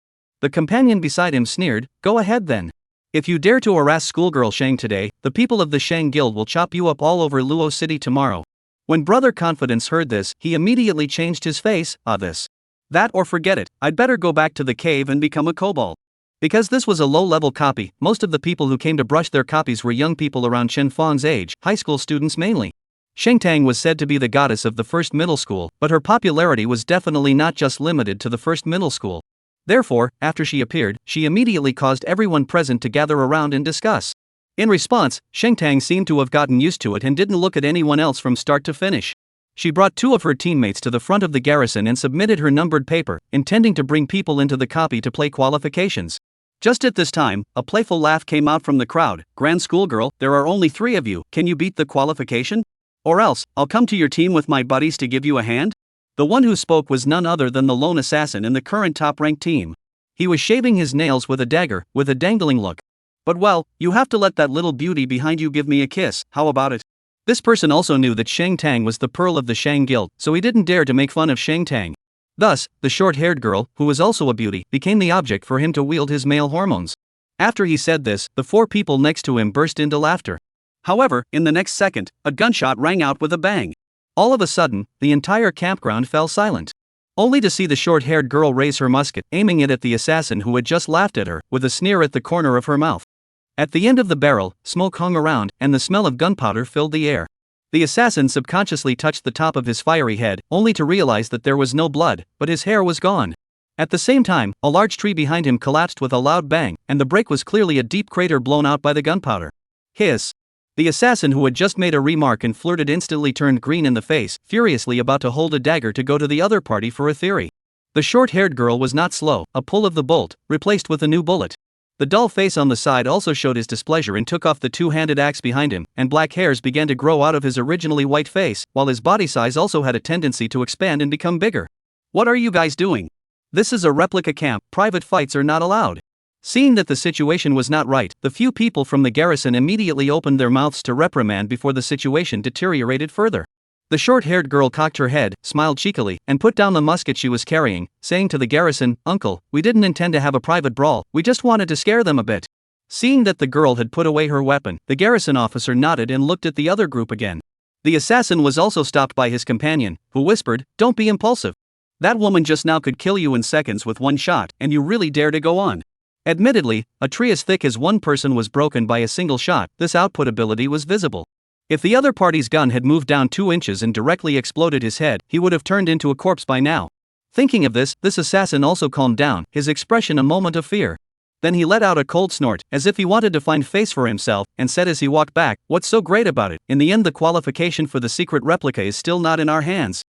The companion beside him sneered, "Go ahead then. If you dare to harass schoolgirl Shang today, the people of the Shang Guild will chop you up all over Luo City tomorrow." When Brother Confidence heard this, he immediately changed his face. This. That or forget it, I'd better go back to the cave and become a kobold. Because this was a low-level copy, most of the people who came to brush their copies were young people around Chen Fong's age, high school students mainly. Shang Tang was said to be the goddess of the first middle school, but her popularity was definitely not just limited to the first middle school. Therefore, after she appeared, she immediately caused everyone present to gather around and discuss. In response, Shang Tang seemed to have gotten used to it and didn't look at anyone else from start to finish. She brought two of her teammates to the front of the garrison and submitted her numbered paper, intending to bring people into the copy to play qualifications. Just at this time, a playful laugh came out from the crowd. "Grand schoolgirl, there are only 3 of you, can you beat the qualification? Or else, I'll come to your team with my buddies to give you a hand?" The one who spoke was none other than the lone assassin in the current top-ranked team. He was shaving his nails with a dagger, with a dangling look. "But well, you have to let that little beauty behind you give me a kiss, how about it?" This person also knew that Shang Tang was the pearl of the Shang Guild, so he didn't dare to make fun of Shang Tang. Thus, the short-haired girl, who was also a beauty, became the object for him to wield his male hormones. After he said this, the 4 people next to him burst into laughter. However, in the next second, a gunshot rang out with a bang. All of a sudden, the entire campground fell silent. Only to see the short-haired girl raise her musket, aiming it at the assassin who had just laughed at her, with a sneer at the corner of her mouth. At the end of the barrel, smoke hung around, and the smell of gunpowder filled the air. The assassin subconsciously touched the top of his fiery head, only to realize that there was no blood, but his hair was gone. At the same time, a large tree behind him collapsed with a loud bang, and the break was clearly a deep crater blown out by the gunpowder. Hiss. The assassin who had just made a remark and flirted instantly turned green in the face, furiously about to hold a dagger to go to the other party for a theory. The short-haired girl was not slow, a pull of the bolt, replaced with a new bullet. The dull face on the side also showed his displeasure and took off the two-handed axe behind him, and black hairs began to grow out of his originally white face, while his body size also had a tendency to expand and become bigger. "What are you guys doing? This is a replica camp, private fights are not allowed." Seeing that the situation was not right, the few people from the garrison immediately opened their mouths to reprimand before the situation deteriorated further. The short-haired girl cocked her head, smiled cheekily, and put down the musket she was carrying, saying to the garrison, "Uncle, we didn't intend to have a private brawl, we just wanted to scare them a bit." Seeing that the girl had put away her weapon, the garrison officer nodded and looked at the other group again. The assassin was also stopped by his companion, who whispered, "Don't be impulsive. That woman just now could kill you in seconds with one shot, and you really dare to go on." Admittedly, a tree as thick as one person was broken by a single shot. This output ability was visible. If the other party's gun had moved down 2 inches and directly exploded his head, he would have turned into a corpse by now. Thinking of this assassin also calmed down, his expression a moment of fear. Then he let out a cold snort, as if he wanted to find face for himself, and said as he walked back, "What's so great about it? In the end, the qualification for the secret replica is still not in our hands.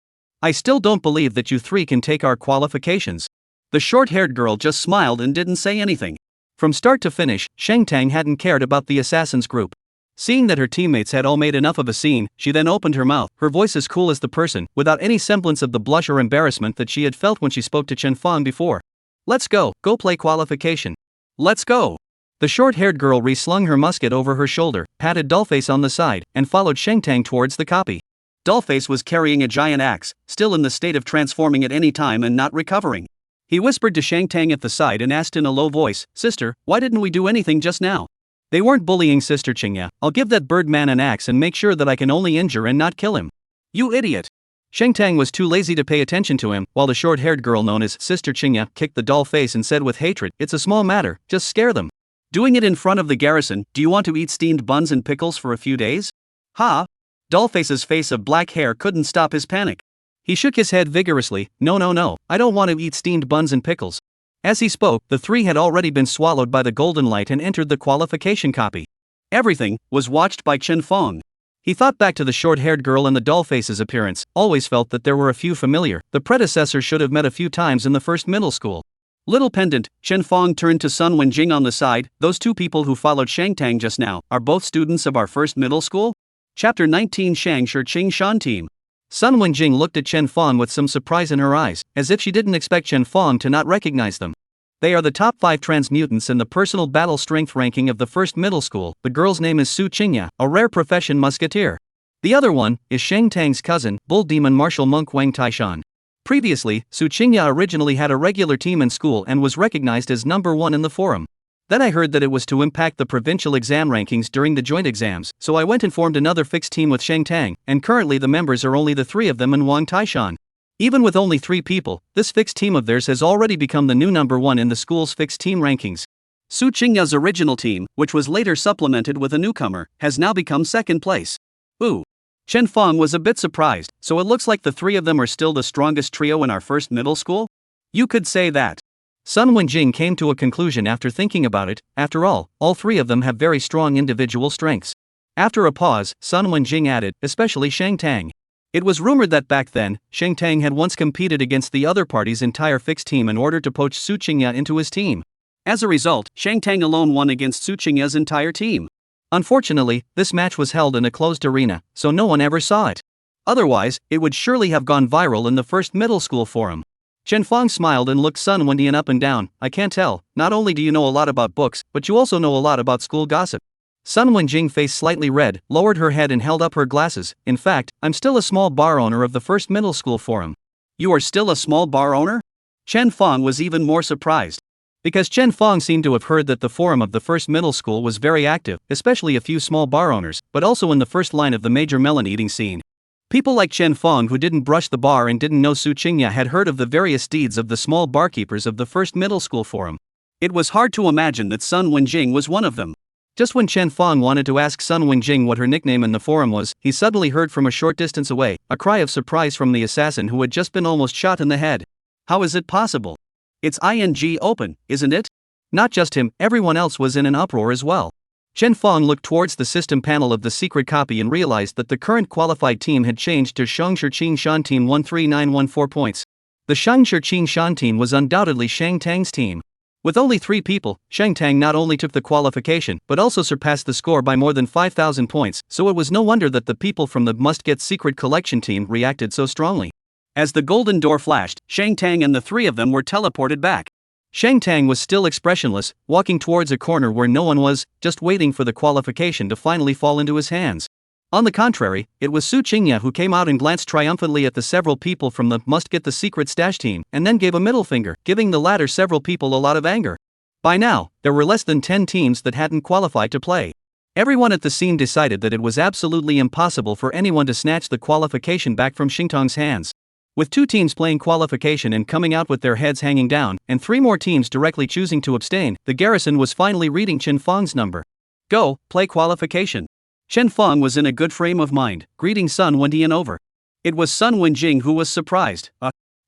I still don't believe that you three can take our qualifications." The short-haired girl just smiled and didn't say anything. From start to finish, Shang Tang hadn't cared about the assassin's group. Seeing that her teammates had all made enough of a scene, she then opened her mouth, her voice as cool as the person, without any semblance of the blush or embarrassment that she had felt when she spoke to Chen Fang before. "Let's go play qualification. Let's go." The short-haired girl reslung her musket over her shoulder, patted Dollface on the side, and followed Shang Tang towards the copy. Dollface was carrying a giant axe, still in the state of transforming at any time and not recovering. He whispered to Shang Tang at the side and asked in a low voice, "Sister, why didn't we do anything just now?" "They weren't bullying Sister Qingya. I'll give that bird man an axe and make sure that I can only injure and not kill him." "You idiot." Shang Tang was too lazy to pay attention to him, while the short-haired girl known as Sister Qingya kicked the doll face and said with hatred, "It's a small matter, just scare them. Doing it in front of the garrison, do you want to eat steamed buns and pickles for a few days?" "Ha!" Dollface's face of black hair couldn't stop his panic. He shook his head vigorously, No, I don't want to eat steamed buns and pickles." As he spoke, the three had already been swallowed by the golden light and entered the qualification copy. Everything was watched by Chen Fang. He thought back to the short-haired girl and the dollface's appearance, always felt that there were a few familiar. The predecessors should have met a few times in the first middle school. Little pendant, Chen Fang turned to Sun Wenjing on the side. "Those two people who followed Shang Tang just now are both students of our first middle school?" Chapter 19 Shang Qing Shan Team. Sun Wenjing looked at Chen Fang with some surprise in her eyes, as if she didn't expect Chen Fang to not recognize them. They are the top 5 transmutants in the personal battle strength ranking of the first middle school. The girl's name is Su Qingya, a rare profession musketeer. The other one is Shang Tang's cousin, bull demon martial monk Wang Taishan. Previously, Su Qingya originally had a regular team in school and was recognized as number 1 in the forum. Then I heard that it was to impact the provincial exam rankings during the joint exams, so I went and formed another fixed team with Shang Tang, and currently the members are only the 3 of them and Wang Taishan. Even with only 3 people, this fixed team of theirs has already become the new number 1 in the school's fixed team rankings. Su Qingya's original team, which was later supplemented with a newcomer, has now become second place. Ooh. Chen Fang was a bit surprised, so it looks like the 3 of them are still the strongest trio in our first middle school? You could say that. Sun Wenjing came to a conclusion after thinking about it. After all 3 of them have very strong individual strengths. After a pause, Sun Wenjing added, especially Shang Tang. It was rumored that back then, Shang Tang had once competed against the other party's entire fixed team in order to poach Su Qingya into his team. As a result, Shang Tang alone won against Su Qingya's entire team. Unfortunately, this match was held in a closed arena, so no one ever saw it. Otherwise, it would surely have gone viral in the first middle school forum. Chen Fang smiled and looked Sun Wendian up and down. "I can't tell, not only do you know a lot about books, but you also know a lot about school gossip." Sun Wenjing's face slightly red, lowered her head and held up her glasses. "In fact, I'm still a small bar owner of the first middle school forum." "You are still a small bar owner?" Chen Fang was even more surprised. Because Chen Fang seemed to have heard that the forum of the first middle school was very active, especially a few small bar owners, but also in the first line of the major melon-eating scene. People like Chen Fang who didn't brush the bar and didn't know Su Qingya had heard of the various deeds of the small barkeepers of the first middle school forum. It was hard to imagine that Sun Wenjing was one of them. Just when Chen Fang wanted to ask Sun Wenjing what her nickname in the forum was, he suddenly heard from a short distance away a cry of surprise from the assassin who had just been almost shot in the head. How is it possible? It's ING open, isn't it? Not just him, everyone else was in an uproar as well. Chen Fang looked towards the system panel of the secret copy and realized that the current qualified team had changed to Shang Qing Shan Team 13914 points. The Shang Qing Shan Team was undoubtedly Shang Tang's team. With only 3 people, Shang Tang not only took the qualification but also surpassed the score by more than 5,000 points, so it was no wonder that the people from the must-get secret collection team reacted so strongly. As the golden door flashed, Shang Tang and the 3 of them were teleported back. Shang Tang was still expressionless, walking towards a corner where no one was, just waiting for the qualification to finally fall into his hands. On the contrary, it was Su Qingya who came out and glanced triumphantly at the several people from the must-get-the-secret stash team, and then gave a middle finger, giving the latter several people a lot of anger. By now, there were less than 10 teams that hadn't qualified to play. Everyone at the scene decided that it was absolutely impossible for anyone to snatch the qualification back from Shang Tang's hands. With 2 teams playing qualification and coming out with their heads hanging down, and 3 more teams directly choosing to abstain, the garrison was finally reading Chen Feng's number. Go, play qualification. Chen Feng was in a good frame of mind, greeting Sun Wendian over. It was Sun Wenjing who was surprised.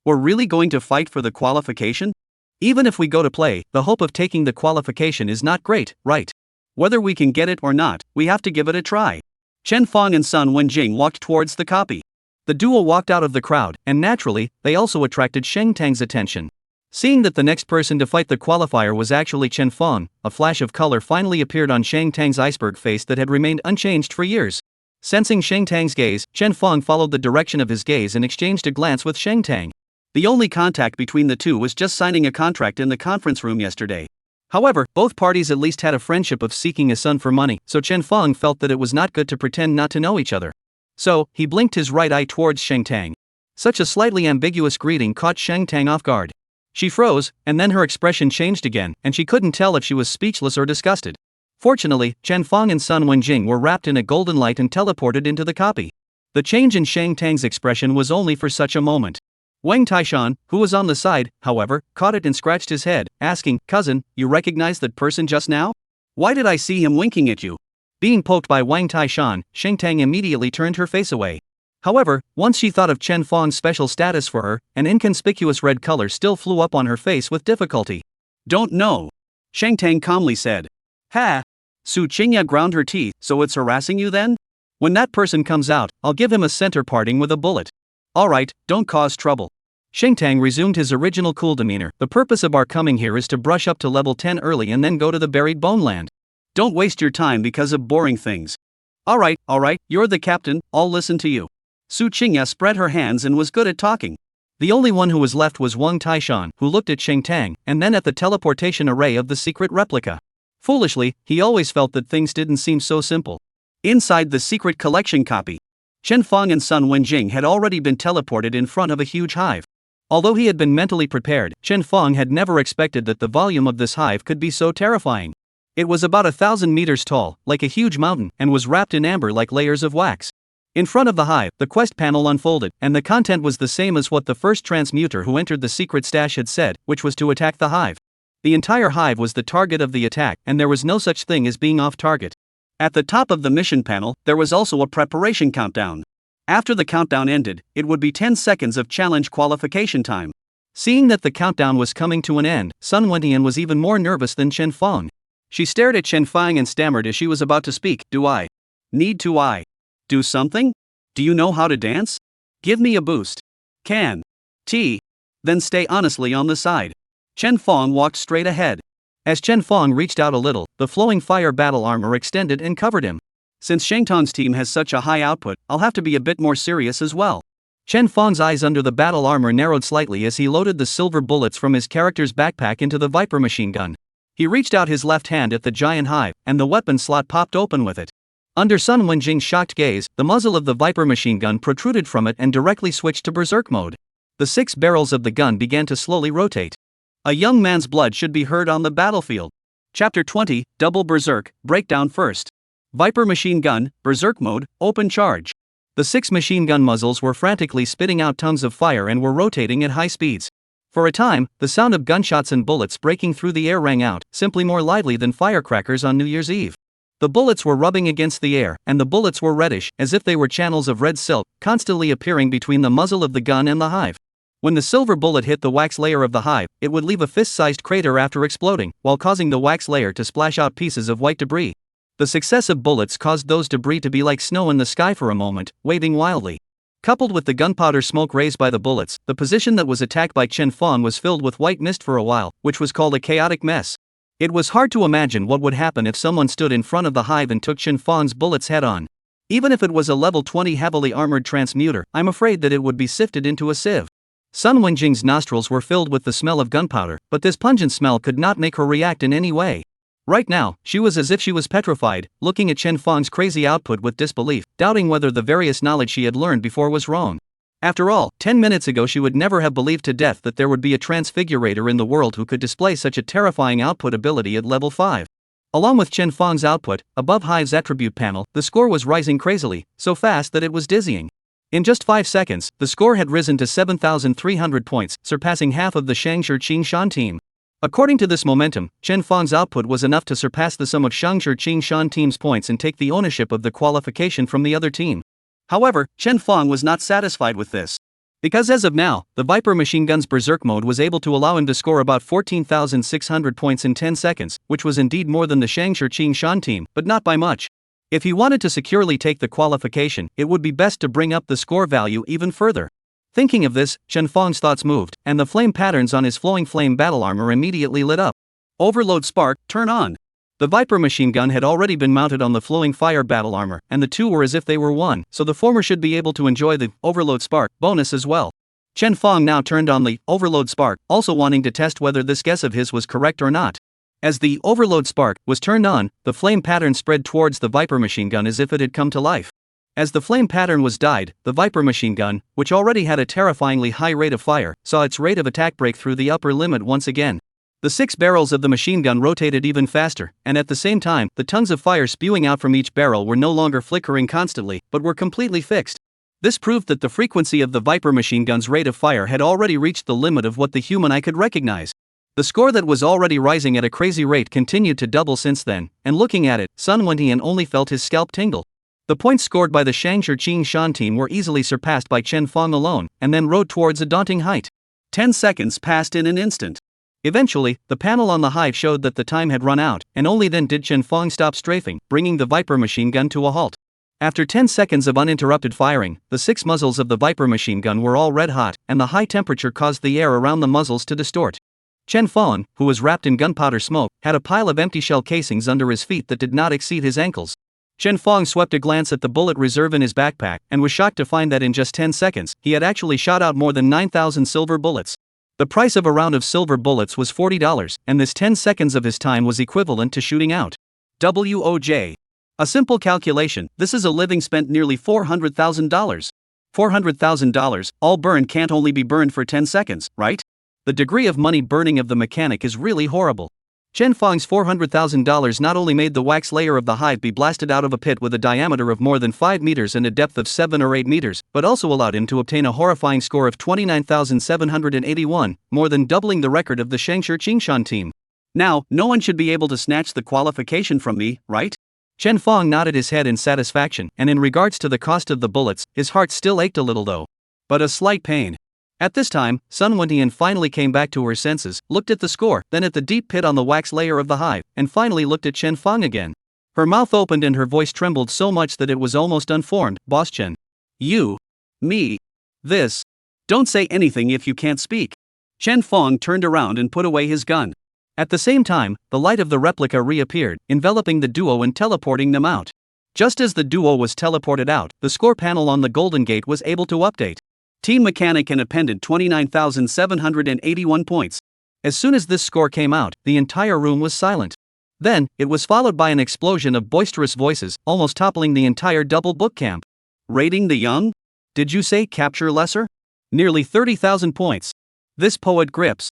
We're really going to fight for the qualification? Even if we go to play, the hope of taking the qualification is not great, right? Whether we can get it or not, we have to give it a try. Chen Feng and Sun Wenjing walked towards the copy. The duo walked out of the crowd, and naturally, they also attracted Shang Tang's attention. Seeing that the next person to fight the qualifier was actually Chen Feng, a flash of color finally appeared on Shang Tang's iceberg face that had remained unchanged for years. Sensing Shang Tang's gaze, Chen Feng followed the direction of his gaze and exchanged a glance with Shang Tang. The only contact between the two was just signing a contract in the conference room yesterday. However, both parties at least had a friendship of seeking a son for money, so Chen Feng felt that it was not good to pretend not to know each other. So, he blinked his right eye towards Shang Tang. Such a slightly ambiguous greeting caught Shang Tang off guard. She froze, and then her expression changed again, and she couldn't tell if she was speechless or disgusted. Fortunately, Chen Feng and Sun Wenjing were wrapped in a golden light and teleported into the copy. The change in Shang Tang's expression was only for such a moment. Wang Taishan, who was on the side, however, caught it and scratched his head, asking, "Cousin, you recognize that person just now? Why did I see him winking at you?" Being poked by Wang Taishan, Shang Tang immediately turned her face away. However, once she thought of Chen Feng's special status for her, an inconspicuous red color still flew up on her face with difficulty. "Don't know," Shang Tang calmly said. "Ha! Su Qingya ground her teeth, so it's harassing you then? When that person comes out, I'll give him a center parting with a bullet. Alright, don't cause trouble." Shang Tang resumed his original cool demeanor. "The purpose of our coming here is to brush up to level 10 early and then go to the buried bone land. Don't waste your time because of boring things." Alright, you're the captain, I'll listen to you." Su Qingya spread her hands and was good at talking. The only one who was left was Wang Taishan, who looked at Shang Tang, and then at the teleportation array of the secret replica. Foolishly, he always felt that things didn't seem so simple. Inside the secret collection copy, Chen Feng and Sun Wenjing had already been teleported in front of a huge hive. Although he had been mentally prepared, Chen Feng had never expected that the volume of this hive could be so terrifying. It was about 1,000 meters tall, like a huge mountain, and was wrapped in amber like layers of wax. In front of the hive, the quest panel unfolded, and the content was the same as what the first transmuter who entered the secret stash had said, which was to attack the hive. The entire hive was the target of the attack, and there was no such thing as being off target. At the top of the mission panel, there was also a preparation countdown. After the countdown ended, it would be 10 seconds of challenge qualification time. Seeing that the countdown was coming to an end, Sun Wendian was even more nervous than Chen Feng. She stared at Chen Feng and stammered as she was about to speak. "Do I need to do something? Do you know how to dance? Give me a boost. Can. Then stay honestly on the side." Chen Feng walked straight ahead. As Chen Feng reached out a little, the flowing fire battle armor extended and covered him. Since Shang Tang's team has such a high output, I'll have to be a bit more serious as well. Chen Feng's eyes under the battle armor narrowed slightly as he loaded the silver bullets from his character's backpack into the Viper machine gun. He reached out his left hand at the giant hive, and the weapon slot popped open with it. Under Sun Wenjing's shocked gaze, the muzzle of the Viper machine gun protruded from it and directly switched to berserk mode. The 6 barrels of the gun began to slowly rotate. A young man's blood should be heard on the battlefield. Chapter 20, Double Berserk, Breakdown First. Viper machine gun, berserk mode, open charge. The 6 machine gun muzzles were frantically spitting out tongues of fire and were rotating at high speeds. For a time, the sound of gunshots and bullets breaking through the air rang out, simply more lively than firecrackers on New Year's Eve. The bullets were rubbing against the air, and the bullets were reddish, as if they were channels of red silk, constantly appearing between the muzzle of the gun and the hive. When the silver bullet hit the wax layer of the hive, it would leave a fist-sized crater after exploding, while causing the wax layer to splash out pieces of white debris. The successive bullets caused those debris to be like snow in the sky for a moment, waving wildly. Coupled with the gunpowder smoke raised by the bullets, the position that was attacked by Chen Fong was filled with white mist for a while, which was called a chaotic mess. It was hard to imagine what would happen if someone stood in front of the hive and took Chen Fong's bullets head on. Even if it was a level 20 heavily armored transmuter, I'm afraid that it would be sifted into a sieve. Sun Wenjing's nostrils were filled with the smell of gunpowder, but this pungent smell could not make her react in any way. Right now, she was as if she was petrified, looking at Chen Fong's crazy output with disbelief, doubting whether the various knowledge she had learned before was wrong. After all, 10 minutes ago she would never have believed to death that there would be a transfigurator in the world who could display such a terrifying output ability at level 5. Along with Chen Fong's output, above Hive's attribute panel, the score was rising crazily, so fast that it was dizzying. In just 5 seconds, the score had risen to 7,300 points, surpassing half of the Shang Tang team. According to this momentum, Chen Fong's output was enough to surpass the sum of Shang Tang team's points and take the ownership of the qualification from the other team. However, Chen Fong was not satisfied with this. Because as of now, the Viper machine gun's berserk mode was able to allow him to score about 14,600 points in 10 seconds, which was indeed more than the Shang Tang team, but not by much. If he wanted to securely take the qualification, it would be best to bring up the score value even further. Thinking of this, Chen Fong's thoughts moved, and the flame patterns on his flowing flame battle armor immediately lit up. Overload spark, turn on. The Viper machine gun had already been mounted on the flowing fire battle armor, and the two were as if they were one, so the former should be able to enjoy the overload spark bonus as well. Chen Fong now turned on the overload spark, also wanting to test whether this guess of his was correct or not. As the overload spark was turned on, the flame pattern spread towards the Viper machine gun as if it had come to life. As the flame pattern was dyed, the Viper machine gun, which already had a terrifyingly high rate of fire, saw its rate of attack break through the upper limit once again. The 6 barrels of the machine gun rotated even faster, and at the same time, the tongues of fire spewing out from each barrel were no longer flickering constantly, but were completely fixed. This proved that the frequency of the Viper machine gun's rate of fire had already reached the limit of what the human eye could recognize. The score that was already rising at a crazy rate continued to double since then, and looking at it, Sun Wendian only felt his scalp tingle. The points scored by the Shang Tang team were easily surpassed by Chen Fong alone, and then rode towards a daunting height. 10 seconds passed in an instant. Eventually, the panel on the hive showed that the time had run out, and only then did Chen Fong stop strafing, bringing the Viper machine gun to a halt. After 10 seconds of uninterrupted firing, the 6 muzzles of the Viper machine gun were all red hot, and the high temperature caused the air around the muzzles to distort. Chen Fong, who was wrapped in gunpowder smoke, had a pile of empty shell casings under his feet that did not exceed his ankles. Chen Fong swept a glance at the bullet reserve in his backpack, and was shocked to find that in just 10 seconds, he had actually shot out more than 9,000 silver bullets. The price of a round of silver bullets was $40, and this 10 seconds of his time was equivalent to shooting out WOJ. A simple calculation, this is a living spent nearly $400,000. $400,000, all burned can't only be burned for 10 seconds, right? The degree of money burning of the mechanic is really horrible. Chen Fong's $400,000 not only made the wax layer of the hive be blasted out of a pit with a diameter of more than 5 meters and a depth of 7 or 8 meters, but also allowed him to obtain a horrifying score of 29,781, more than doubling the record of the Shang Tang team. Now, no one should be able to snatch the qualification from me, right? Chen Fong nodded his head in satisfaction, and in regards to the cost of the bullets, his heart still ached a little though. But a slight pain. At this time, Sun Wendian finally came back to her senses, looked at the score, then at the deep pit on the wax layer of the hive, and finally looked at Chen Fong again. Her mouth opened and her voice trembled so much that it was almost unformed. Boss Chen. You. Me. This. Don't say anything if you can't speak. Chen Fong turned around and put away his gun. At the same time, the light of the replica reappeared, enveloping the duo and teleporting them out. Just as the duo was teleported out, the score panel on the Golden Gate was able to update. Team Mechanic and appended 29,781 points. As soon as this score came out, the entire room was silent. Then, it was followed by an explosion of boisterous voices, almost toppling the entire double book camp. Rating the young? Did you say capture lesser? Nearly 30,000 points. This poet grips.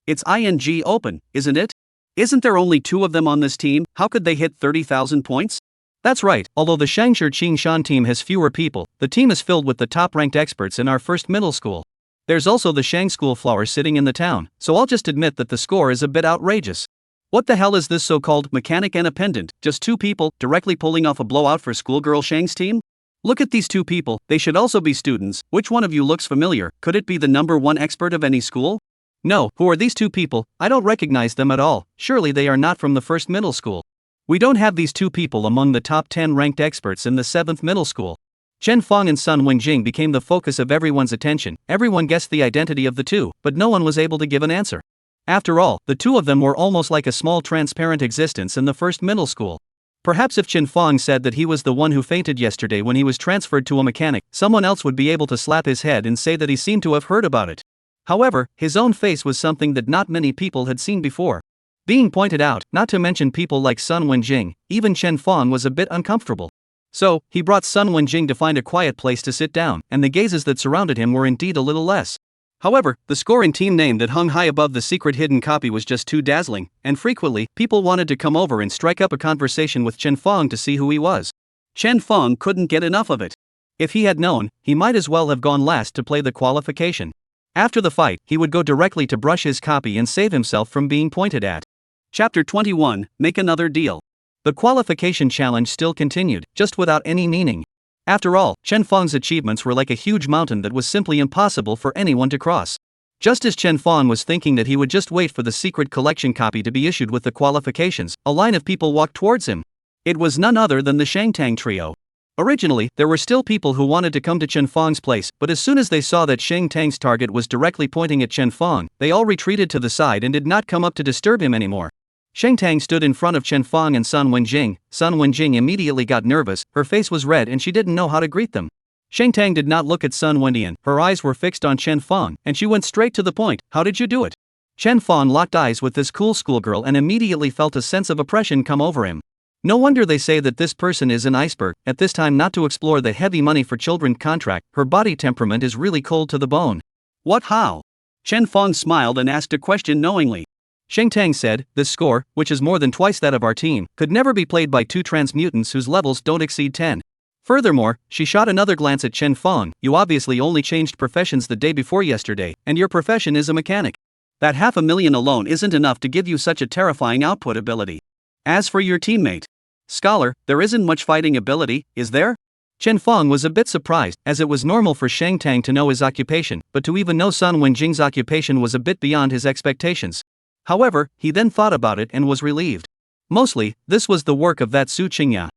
It's ING open, isn't it? Isn't there only 2 of them on this team? How could they hit 30,000 points? That's right, although the Shang Tang team has fewer people, the team is filled with the top-ranked experts in our first middle school. There's also the Shang School flower sitting in the town, so I'll just admit that the score is a bit outrageous. What the hell is this so-called mechanic and appendant, just 2 people, directly pulling off a blowout for schoolgirl Shang's team? Look at these 2 people, they should also be students. Which one of you looks familiar? Could it be the #1 expert of any school? No, who are these 2 people? I don't recognize them at all, surely they are not from the first middle school. We don't have these 2 people among the top 10 ranked experts in the 7th middle school. Chen Fong and Sun Wenjing became the focus of everyone's attention. Everyone guessed the identity of the two, but no one was able to give an answer. After all, the two of them were almost like a small transparent existence in the first middle school. Perhaps if Chen Fong said that he was the one who fainted yesterday when he was transferred to a mechanic, someone else would be able to slap his head and say that he seemed to have heard about it. However, his own face was something that not many people had seen before. Being pointed out, not to mention people like Sun Wenjing, even Chen Fong was a bit uncomfortable. So, he brought Sun Wenjing to find a quiet place to sit down, and the gazes that surrounded him were indeed a little less. However, the score and team name that hung high above the secret hidden copy was just too dazzling, and frequently, people wanted to come over and strike up a conversation with Chen Fong to see who he was. Chen Fong couldn't get enough of it. If he had known, he might as well have gone last to play the qualification. After the fight, he would go directly to brush his copy and save himself from being pointed at. Chapter 21, Make Another Deal. The qualification challenge still continued, just without any meaning. After all, Chen Fong's achievements were like a huge mountain that was simply impossible for anyone to cross. Just as Chen Fong was thinking that he would just wait for the secret collection copy to be issued with the qualifications, a line of people walked towards him. It was none other than the Shang Tang trio. Originally, there were still people who wanted to come to Chen Fong's place, but as soon as they saw that Shang Tang's target was directly pointing at Chen Fong, they all retreated to the side and did not come up to disturb him anymore. Shang Tang stood in front of Chen Fong and Sun Wenjing. Sun Wenjing immediately got nervous, her face was red and she didn't know how to greet them. Shang Tang did not look at Sun Wendian, her eyes were fixed on Chen Fong, and she went straight to the point. How did you do it? Chen Fong locked eyes with this cool schoolgirl and immediately felt a sense of oppression come over him. No wonder they say that this person is an iceberg. At this time, not to explore the heavy money for children contract, her body temperament is really cold to the bone. What, how? Chen Fong smiled and asked a question knowingly. Shang Tang said, this score, which is more than twice that of our team, could never be played by two transmutants whose levels don't exceed 10. Furthermore, she shot another glance at Chen Fong. You obviously only changed professions the day before yesterday, and your profession is a mechanic. That $500,000 alone isn't enough to give you such a terrifying output ability. As for your teammate, Scholar, there isn't much fighting ability, is there? Chen Fong was a bit surprised, as it was normal for Shang Tang to know his occupation, but to even know Sun Wenjing's occupation was a bit beyond his expectations. However, he then thought about it and was relieved. Mostly, this was the work of that Su Qingya.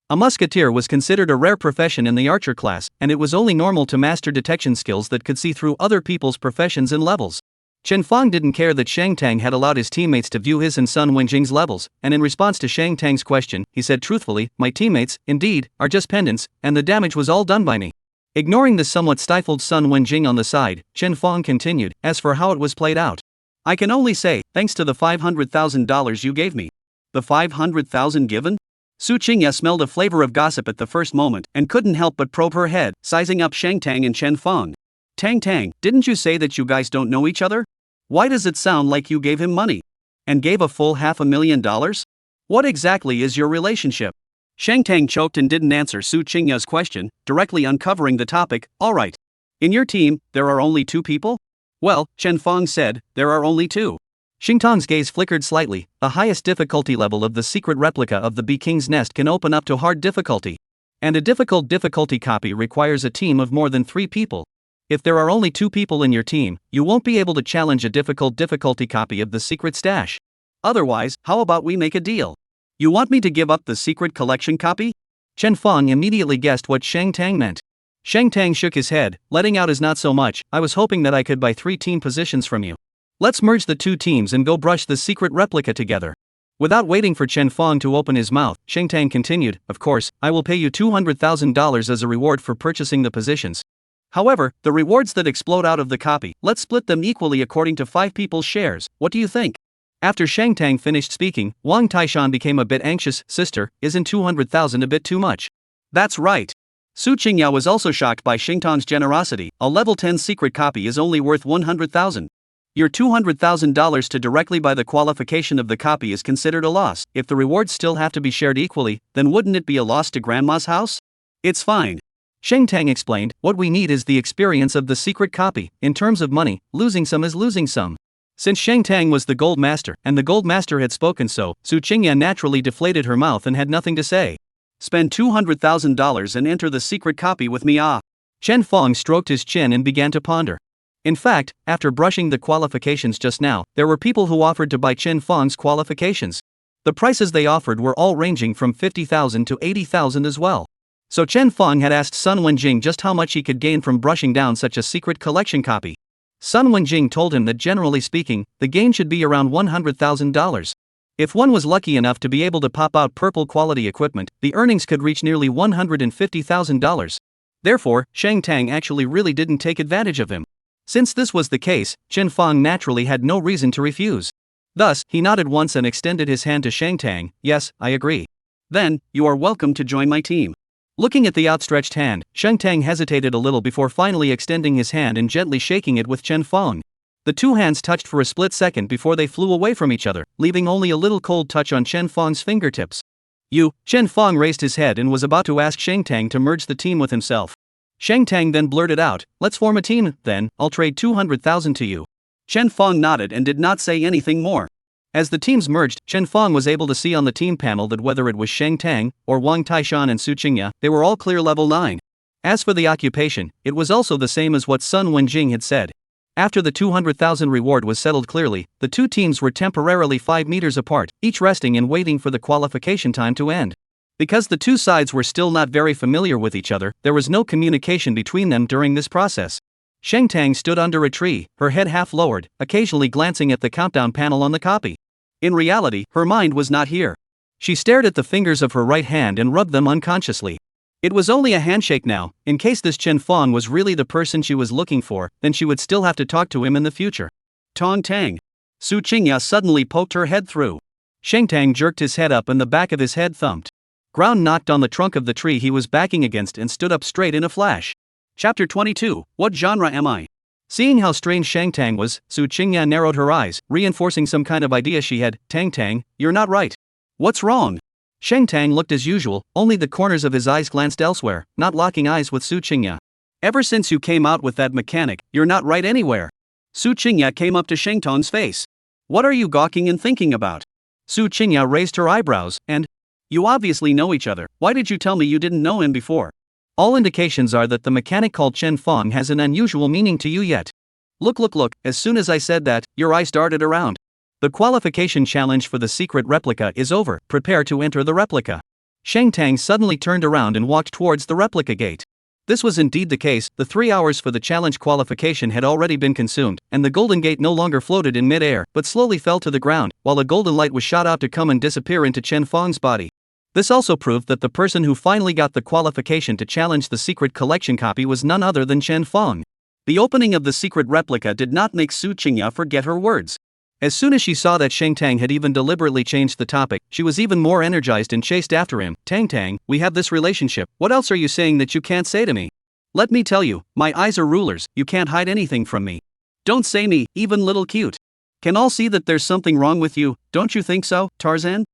A musketeer was considered a rare profession in the archer class, and it was only normal to master detection skills that could see through other people's professions and levels. Chen Fong didn't care that Shang Tang had allowed his teammates to view his and Sun Wenjing's levels, and in response to Shang Tang's question, he said truthfully, my teammates, indeed, are just pendants, and the damage was all done by me. Ignoring the somewhat stifled Sun Wenjing on the side, Chen Fong continued, as for how it was played out. I can only say, thanks to the $500,000 you gave me. The $500,000 given? Su Qingya smelled a flavor of gossip at the first moment, and couldn't help but probe her head, sizing up Shang Tang and Chen Fong. Tang, didn't you say that you guys don't know each other? Why does it sound like you gave him money? And gave a full $500,000? What exactly is your relationship? Shang Tang choked and didn't answer Su Qingya's question, directly uncovering the topic. Alright. In your team, there are only 2 people? Well, Chen Fong said, there are only 2. Xing Tong's gaze flickered slightly. The highest difficulty level of the secret replica of the Bee King's Nest can open up to hard difficulty. And a difficult difficulty copy requires a team of more than 3 people. If there are only 2 people in your team, you won't be able to challenge a difficult difficulty copy of the secret stash. Otherwise, how about we make a deal? You want me to give up the secret collection copy? Chen Fong immediately guessed what Shang Tang meant. Shang Tang shook his head, letting out his not so much. I was hoping that I could buy 3 team positions from you. Let's merge the 2 teams and go brush the secret replica together. Without waiting for Chen Fong to open his mouth, Shang Tang continued, of course, I will pay you $200,000 as a reward for purchasing the positions. However, the rewards that explode out of the copy, let's split them equally according to 5 people's shares. What do you think? After Shang Tang finished speaking, Wang Taishan became a bit anxious. Sister, isn't 200,000 a bit too much? That's right. Su Qingya was also shocked by Xing Tong's generosity. A level 10 secret copy is only worth 100,000. Your $200,000 to directly buy the qualification of the copy is considered a loss. If the rewards still have to be shared equally, then wouldn't it be a loss to Grandma's house? It's fine. Shang Tang explained, what we need is the experience of the secret copy. In terms of money, losing some is losing some. Since Shang Tang was the gold master, and the gold master had spoken so, Su Qingya naturally deflated her mouth and had nothing to say. Spend $200,000 and enter the secret copy with me. Chen Fong stroked his chin and began to ponder. In fact, after brushing the qualifications just now, there were people who offered to buy Chen Fong's qualifications. The prices they offered were all ranging from 50,000 to 80,000 as well. So Chen Fong had asked Sun Wenjing just how much he could gain from brushing down such a secret collection copy. Sun Wenjing told him that generally speaking, the gain should be around $100,000. If one was lucky enough to be able to pop out purple quality equipment, the earnings could reach nearly $150,000. Therefore, Shang Tang actually really didn't take advantage of him. Since this was the case, Chen Fong naturally had no reason to refuse. Thus, he nodded once and extended his hand to Shang Tang. Yes, I agree. Then, you are welcome to join my team. Looking at the outstretched hand, Shang Tang hesitated a little before finally extending his hand and gently shaking it with Chen Fong. The two hands touched for a split second before they flew away from each other, leaving only a little cold touch on Chen Fong's fingertips. Chen Fong raised his head and was about to ask Shang Tang to merge the team with himself. Shang Tang then blurted out, let's form a team, then, I'll trade 200,000 to you. Chen Fong nodded and did not say anything more. As the teams merged, Chen Fong was able to see on the team panel that whether it was Shang Tang, or Wang Taishan and Su Qingya, they were all clear level 9. As for the occupation, it was also the same as what Sun Wenjing had said. After the 200,000 reward was settled clearly, the two teams were temporarily 5 meters apart, each resting and waiting for the qualification time to end. Because the two sides were still not very familiar with each other, there was no communication between them during this process. Shang Tang stood under a tree, her head half lowered, occasionally glancing at the countdown panel on the copy. In reality, her mind was not here. She stared at the fingers of her right hand and rubbed them unconsciously. It was only a handshake now. In case this Chen Fong was really the person she was looking for, then she would still have to talk to him in the future. Tong Tang. Su Qingya suddenly poked her head through. Shang Tang jerked his head up and the back of his head thumped. Ground knocked on the trunk of the tree he was backing against and stood up straight in a flash. Chapter 22, What genre am I? Seeing how strange Shang Tang was, Su Qingya narrowed her eyes, reinforcing some kind of idea she had. Tang, you're not right. What's wrong? Shang Tang looked as usual, only the corners of his eyes glanced elsewhere, not locking eyes with Su Qingya. Ever since you came out with that mechanic, you're not right anywhere. Su Qingya came up to Shang Tang's face. What are you gawking and thinking about? Su Qingya raised her eyebrows, and, you obviously know each other, why did you tell me you didn't know him before? All indications are that the mechanic called Chen Fong has an unusual meaning to you yet. Look, as soon as I said that, your eyes darted around. The qualification challenge for the secret replica is over, prepare to enter the replica. Shang Tang suddenly turned around and walked towards the replica gate. This was indeed the case, the 3 hours for the challenge qualification had already been consumed, and the golden gate no longer floated in mid-air, but slowly fell to the ground, while a golden light was shot out to come and disappear into Chen Fong's body. This also proved that the person who finally got the qualification to challenge the secret collection copy was none other than Chen Fong. The opening of the secret replica did not make Su Qingya forget her words. As soon as she saw that Shang Tang had even deliberately changed the topic, she was even more energized and chased after him. Tang, we have this relationship, what else are you saying that you can't say to me? Let me tell you, my eyes are rulers, you can't hide anything from me. Don't say me, even little cute. Can all see that there's something wrong with you, don't you think so, Tarzan?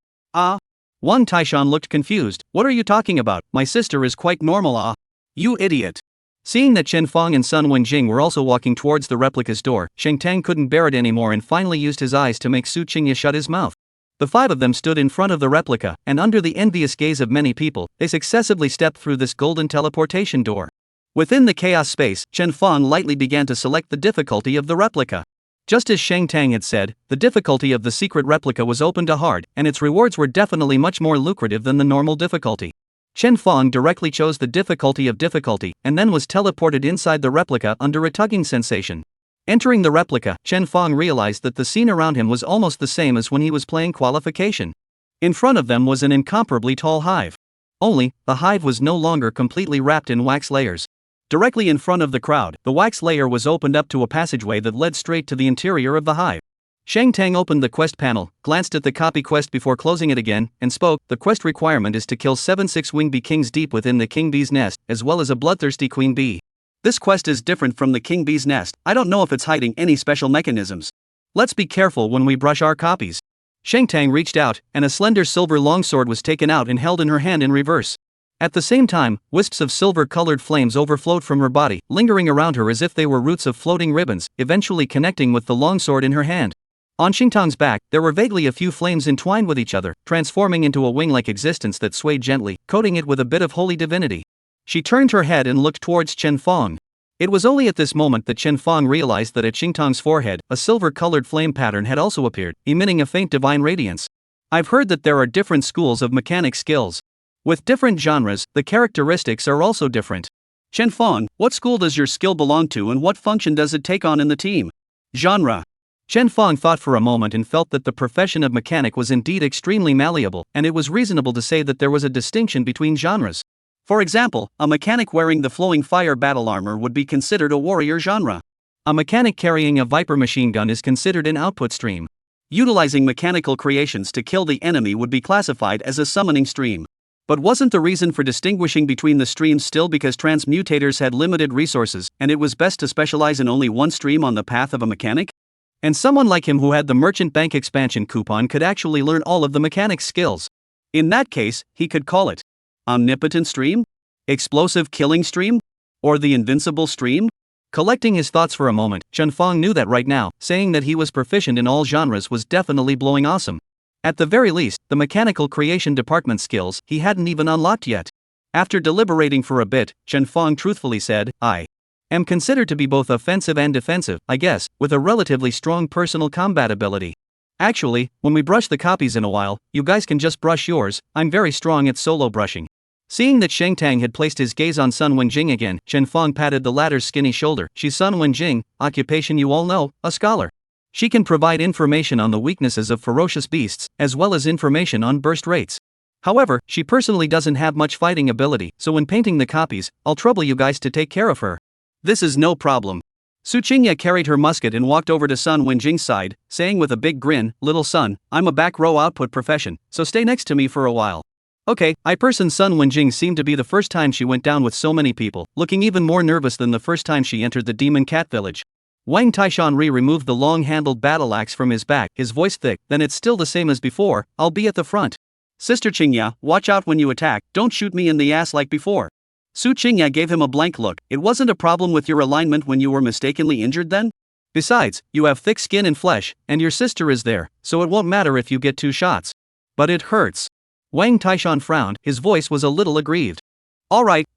Wang Taishan looked confused. What are you talking about? My sister is quite normal. You idiot. Seeing that Chen Fong and Sun Wenjing were also walking towards the replica's door, Shang Tang couldn't bear it anymore and finally used his eyes to make Su Qingya shut his mouth. The 5 of them stood in front of the replica, and under the envious gaze of many people, they successively stepped through this golden teleportation door. Within the chaos space, Chen Fong lightly began to select the difficulty of the replica. Just as Shang Tang had said, the difficulty of the secret replica was open to hard, and its rewards were definitely much more lucrative than the normal difficulty. Chen Fong directly chose the difficulty of difficulty, and then was teleported inside the replica under a tugging sensation. Entering the replica, Chen Fong realized that the scene around him was almost the same as when he was playing qualification. In front of them was an incomparably tall hive. Only, the hive was no longer completely wrapped in wax layers. Directly in front of the crowd, the wax layer was opened up to a passageway that led straight to the interior of the hive. Shang Tang opened the quest panel, glanced at the copy quest before closing it again, and spoke. The quest requirement is to kill 7 6-winged bee kings deep within the king bee's nest, as well as a bloodthirsty queen bee. This quest is different from the king bee's nest. I don't know if it's hiding any special mechanisms. Let's be careful when we brush our copies. Shang Tang reached out, and a slender silver longsword was taken out and held in her hand in reverse. At the same time, wisps of silver-colored flames overflowed from her body, lingering around her as if they were roots of floating ribbons, eventually connecting with the longsword in her hand. On Shang Tang's back, there were vaguely a few flames entwined with each other, transforming into a wing-like existence that swayed gently, coating it with a bit of holy divinity. She turned her head and looked towards Chen Fong. It was only at this moment that Chen Fong realized that at Shang Tang's forehead, a silver-colored flame pattern had also appeared, emitting a faint divine radiance. I've heard that there are different schools of mechanic skills. With different genres, the characteristics are also different. Chen Fong, what school does your skill belong to and what function does it take on in the team? Genre. Chen Fong thought for a moment and felt that the profession of mechanic was indeed extremely malleable, and it was reasonable to say that there was a distinction between genres. For example, a mechanic wearing the flowing fire battle armor would be considered a warrior genre. A mechanic carrying a Viper machine gun is considered an output stream. Utilizing mechanical creations to kill the enemy would be classified as a summoning stream. But wasn't the reason for distinguishing between the streams still because transmutators had limited resources, and it was best to specialize in only one stream on the path of a mechanic? And someone like him who had the merchant bank expansion coupon could actually learn all of the mechanic's skills. In that case, he could call it Omnipotent Stream? Explosive Killing Stream? Or the Invincible Stream? Collecting his thoughts for a moment, Chen Fong knew that right now, saying that he was proficient in all genres was definitely blowing awesome. At the very least, the mechanical creation department skills he hadn't even unlocked yet. After deliberating for a bit, Chen Fong truthfully said, I am considered to be both offensive and defensive, I guess, with a relatively strong personal combat ability. Actually, when we brush the copies in a while, you guys can just brush yours, I'm very strong at solo brushing. Seeing that Shang Tang had placed his gaze on Sun Wenjing again, Chen Fong patted the latter's skinny shoulder. She's Sun Wenjing, occupation you all know, a scholar. She can provide information on the weaknesses of ferocious beasts, as well as information on burst rates. However, she personally doesn't have much fighting ability, so when painting the copies, I'll trouble you guys to take care of her. This is no problem. Su Qingya carried her musket and walked over to Sun Wenjing's side, saying with a big grin, Little Sun, I'm a back row output profession, so stay next to me for a while. Okay, Sun Wenjing seemed to be the first time she went down with so many people, looking even more nervous than the first time she entered the Demon Cat Village. Wang Taishan removed the long-handled battle axe from his back, his voice thick, then it's still the same as before, I'll be at the front. Sister Qingya, watch out when you attack, don't shoot me in the ass like before. Su Qingya gave him a blank look. It wasn't a problem with your alignment when you were mistakenly injured then? Besides, you have thick skin and flesh, and your sister is there, so it won't matter if you get 2 shots. But it hurts. Wang Taishan frowned, his voice was a little aggrieved. Alright,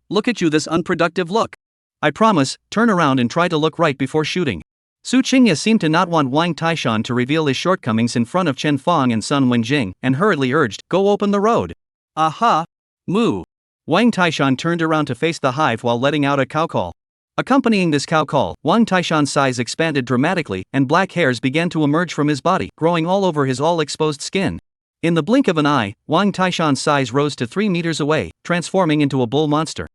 look at you this unproductive look. I promise, turn around and try to look right before shooting. Su Qingya seemed to not want Wang Taishan to reveal his shortcomings in front of Chen Fong and Sun Wenjing, and hurriedly urged, go open the road. Aha! Moo! Wang Taishan turned around to face the hive while letting out a cow call. Accompanying this cow call, Wang Taishan's size expanded dramatically, and black hairs began to emerge from his body, growing all over his all-exposed skin. In the blink of an eye, Wang Taishan's size rose to 3 meters away, transforming into a bull monster.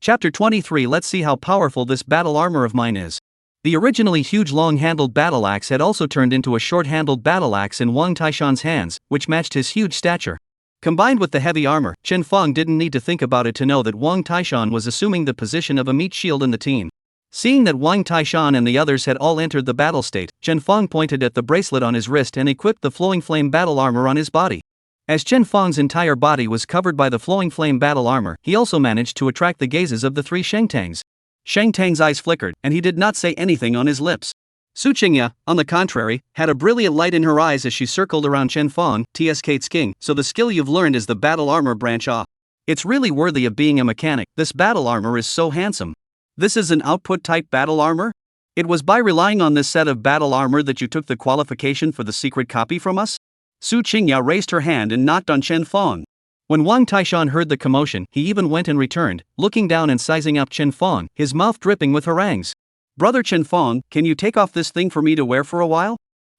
Chapter 23. Let's see how powerful this battle armor of mine is. The originally huge long-handled battle axe had also turned into a short-handled battle axe in Wang Taishan's hands, which matched his huge stature. Combined with the heavy armor, Chen Fong didn't need to think about it to know that Wang Taishan was assuming the position of a meat shield in the team. Seeing that Wang Taishan and the others had all entered the battle state, Chen Fong pointed at the bracelet on his wrist and equipped the flowing flame battle armor on his body. As Chen Fong's entire body was covered by the flowing flame battle armor, he also managed to attract the gazes of the 3 Shang Tangs. Shang Tang's eyes flickered, and he did not say anything on his lips. Su Qingya, on the contrary, had a brilliant light in her eyes as she circled around Chen Fong. TSK's king, so the skill you've learned is the battle armor branch off. It's really worthy of being a mechanic, this battle armor is so handsome. This is an output type battle armor? It was by relying on this set of battle armor that you took the qualification for the secret copy from us? Su Qingya raised her hand and knocked on Chen Fong. When Wang Taishan heard the commotion, he even went and returned, looking down and sizing up Chen Fong, his mouth dripping with harangues. Brother Chen Fong, can you take off this thing for me to wear for a while?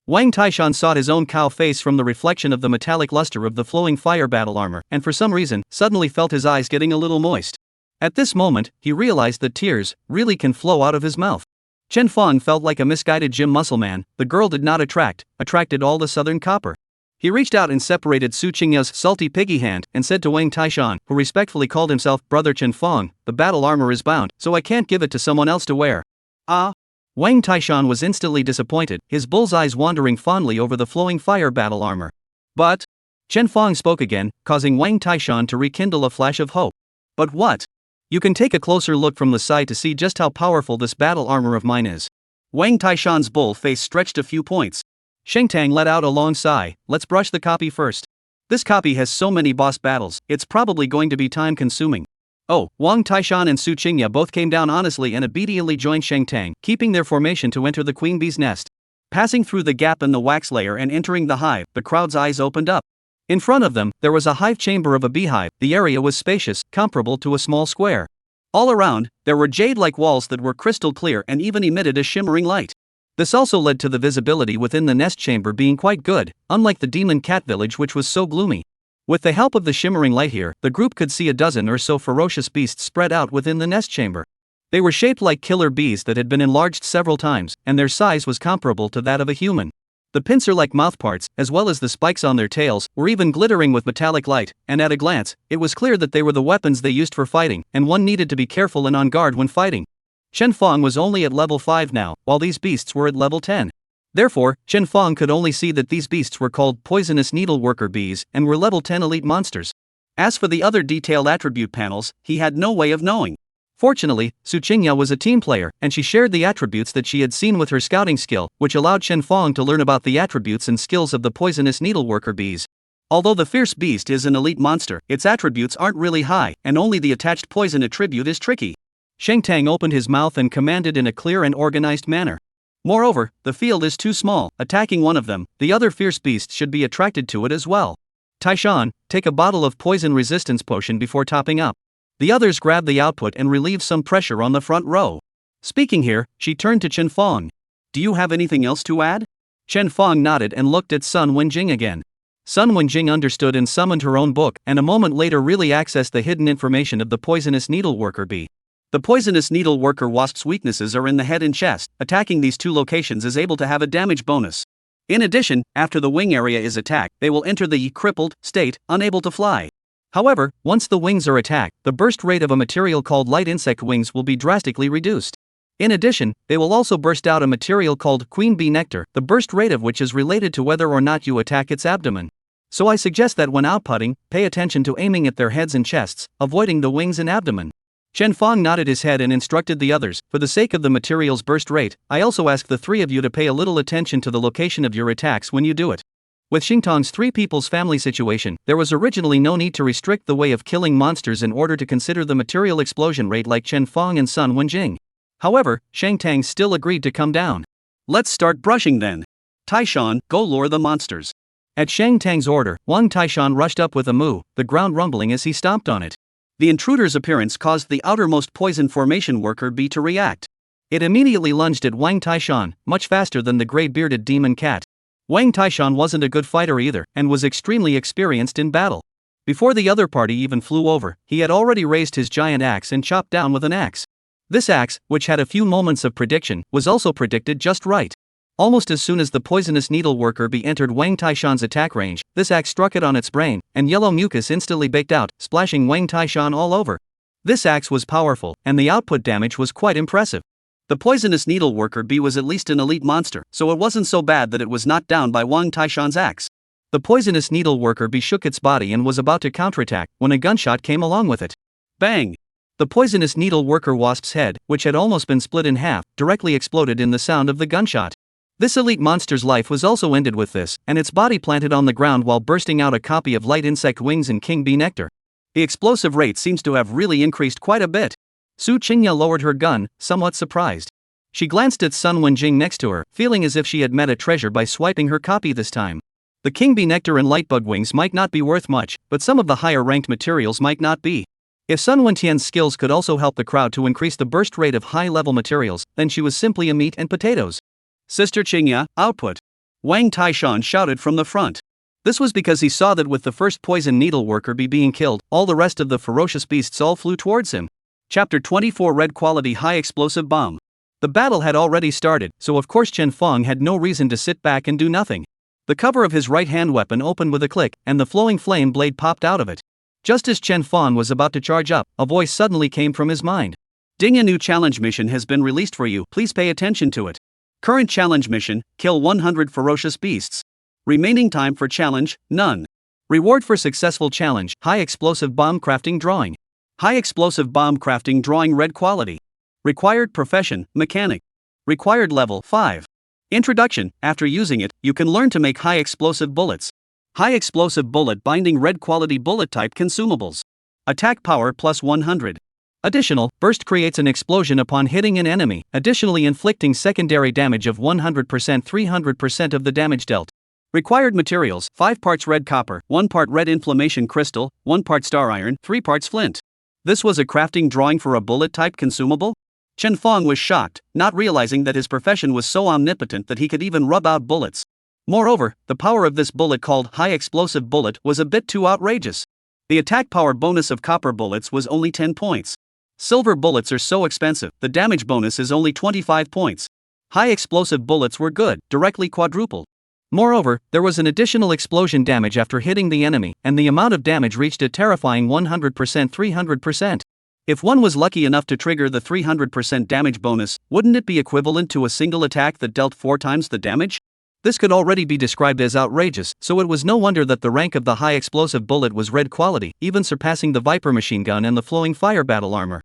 Wang Taishan sought his own cow face from the reflection of the metallic luster of the flowing fire battle armor, and for some reason, suddenly felt his eyes getting a little moist. At this moment, he realized that tears really can flow out of his mouth. Chen Fong felt like a misguided gym muscle man. The girl did not attracted all the southern copper. He reached out and separated Su Qingya's salty piggy hand and said to Wang Taishan, who respectfully called himself Brother Chen Fong, the battle armor is bound, so I can't give it to someone else to wear. Ah. Wang Taishan was instantly disappointed, his bull's eyes wandering fondly over the flowing fire battle armor. But Chen Fong spoke again, causing Wang Taishan to rekindle a flash of hope. But what? You can take a closer look from the side to see just how powerful this battle armor of mine is. Wang Taishan's bull face stretched a few points. Shang Tang let out a long sigh. Let's brush the copy first. This copy has so many boss battles, it's probably going to be time consuming. Oh, Wang Taishan and Su Qingya both came down honestly and obediently joined Shang Tang, keeping their formation to enter the queen bee's nest. Passing through the gap in the wax layer and entering the hive, the crowd's eyes opened up. In front of them, there was a hive chamber of a beehive. The area was spacious, comparable to a small square. All around, there were jade-like walls that were crystal clear and even emitted a shimmering light. This also led to the visibility within the nest chamber being quite good, unlike the demon cat village which was so gloomy. With the help of the shimmering light here, the group could see a dozen or so ferocious beasts spread out within the nest chamber. They were shaped like killer bees that had been enlarged several times, and their size was comparable to that of a human. The pincer-like mouthparts, as well as the spikes on their tails, were even glittering with metallic light, and at a glance, it was clear that they were the weapons they used for fighting, and one needed to be careful and on guard when fighting. Chen Fong was only at level 5 now, while these beasts were at level 10. Therefore, Chen Fong could only see that these beasts were called poisonous needleworker bees and were level 10 elite monsters. As for the other detailed attribute panels, he had no way of knowing. Fortunately, Su Qingya was a team player, and she shared the attributes that she had seen with her scouting skill, which allowed Chen Fong to learn about the attributes and skills of the poisonous needleworker bees. Although the fierce beast is an elite monster, its attributes aren't really high, and only the attached poison attribute is tricky. Shang Tang opened his mouth and commanded in a clear and organized manner. Moreover, the field is too small. Attacking one of them, the other fierce beasts should be attracted to it as well. Taishan, take a bottle of poison resistance potion before topping up. The others grab the output and relieve some pressure on the front row. Speaking here, she turned to Chen Fong. Do you have anything else to add? Chen Fong nodded and looked at Sun Wenjing again. Sun Wenjing understood and summoned her own book, and a moment later really accessed the hidden information of the poisonous needleworker bee. The poisonous needleworker wasp's weaknesses are in the head and chest. Attacking these two locations is able to have a damage bonus. In addition, after the wing area is attacked, they will enter the crippled state, unable to fly. However, once the wings are attacked, the burst rate of a material called light insect wings will be drastically reduced. In addition, they will also burst out a material called queen bee nectar, the burst rate of which is related to whether or not you attack its abdomen. So I suggest that when outputting, pay attention to aiming at their heads and chests, avoiding the wings and abdomen. Chen Fong nodded his head and instructed the others, for the sake of the material's burst rate, I also ask the three of you to pay a little attention to the location of your attacks when you do it. With Xingtong's three people's family situation, there was originally no need to restrict the way of killing monsters in order to consider the material explosion rate like Chen Fong and Sun Wenjing. However, Shang Tang still agreed to come down. Let's start brushing then. Taishan, go lure the monsters. At Shang Tang's order, Wang Taishan rushed up with a moo, the ground rumbling as he stomped on it. The intruder's appearance caused the outermost poison formation worker bee to react. It immediately lunged at Wang Taishan, much faster than the gray-bearded demon cat. Wang Taishan wasn't a good fighter either, and was extremely experienced in battle. Before the other party even flew over, he had already raised his giant axe and chopped down with an axe. This axe, which had a few moments of prediction, was also predicted just right. Almost as soon as the poisonous needleworker bee entered Wang Taishan's attack range, this axe struck it on its brain, and yellow mucus instantly baked out, splashing Wang Taishan all over. This axe was powerful, and the output damage was quite impressive. The poisonous needleworker bee was at least an elite monster, so it wasn't so bad that it was knocked down by Wang Taishan's axe. The poisonous needleworker bee shook its body and was about to counterattack, when a gunshot came along with it. Bang! The poisonous needleworker wasp's head, which had almost been split in half, directly exploded in the sound of the gunshot. This elite monster's life was also ended with this, and its body planted on the ground while bursting out a copy of light insect wings and king bee nectar. The explosive rate seems to have really increased quite a bit. Su Qingya lowered her gun, somewhat surprised. She glanced at Sun Wenjing next to her, feeling as if she had met a treasure by swiping her copy this time. The king bee nectar and lightbug wings might not be worth much, but some of the higher-ranked materials might not be. If Sun Wentian's skills could also help the crowd to increase the burst rate of high-level materials, then she was simply a meat and potatoes. Sister Qingya, output! Wang Taishan shouted from the front. This was because he saw that with the first poison needleworker bee being killed, all the rest of the ferocious beasts all flew towards him. Chapter 24 Red Quality High Explosive Bomb. The battle had already started, so of course Chen Fong had no reason to sit back and do nothing. The cover of his right-hand weapon opened with a click, and the flowing flame blade popped out of it. Just as Chen Fong was about to charge up, a voice suddenly came from his mind. Ding, a new challenge mission has been released for you, please pay attention to it. Current challenge mission, kill 100 ferocious beasts. Remaining time for challenge, none. Reward for successful challenge, high explosive bomb crafting drawing. High explosive bomb crafting drawing red quality. Required profession, mechanic. Required level 5. Introduction, after using it, you can learn to make high explosive bullets. High explosive bullet binding red quality bullet type consumables. Attack power plus 100. Additional, burst creates an explosion upon hitting an enemy, additionally inflicting secondary damage of 100% 300% of the damage dealt. Required materials: 5 parts red copper, 1 part red inflammation crystal, 1 part star iron, 3 parts flint. This was a crafting drawing for a bullet-type consumable? Chen Fong was shocked, not realizing that his profession was so omnipotent that he could even rub out bullets. Moreover, the power of this bullet, called high-explosive bullet, was a bit too outrageous. The attack power bonus of copper bullets was only 10 points. Silver bullets are so expensive, the damage bonus is only 25 points. High-explosive bullets were good, directly quadrupled. Moreover, there was an additional explosion damage after hitting the enemy, and the amount of damage reached a terrifying 100%, 300%. If one was lucky enough to trigger the 300% damage bonus, wouldn't it be equivalent to a single attack that dealt 4 times the damage? This could already be described as outrageous, so it was no wonder that the rank of the high-explosive bullet was red quality, even surpassing the Viper machine gun and the flowing fire battle armor.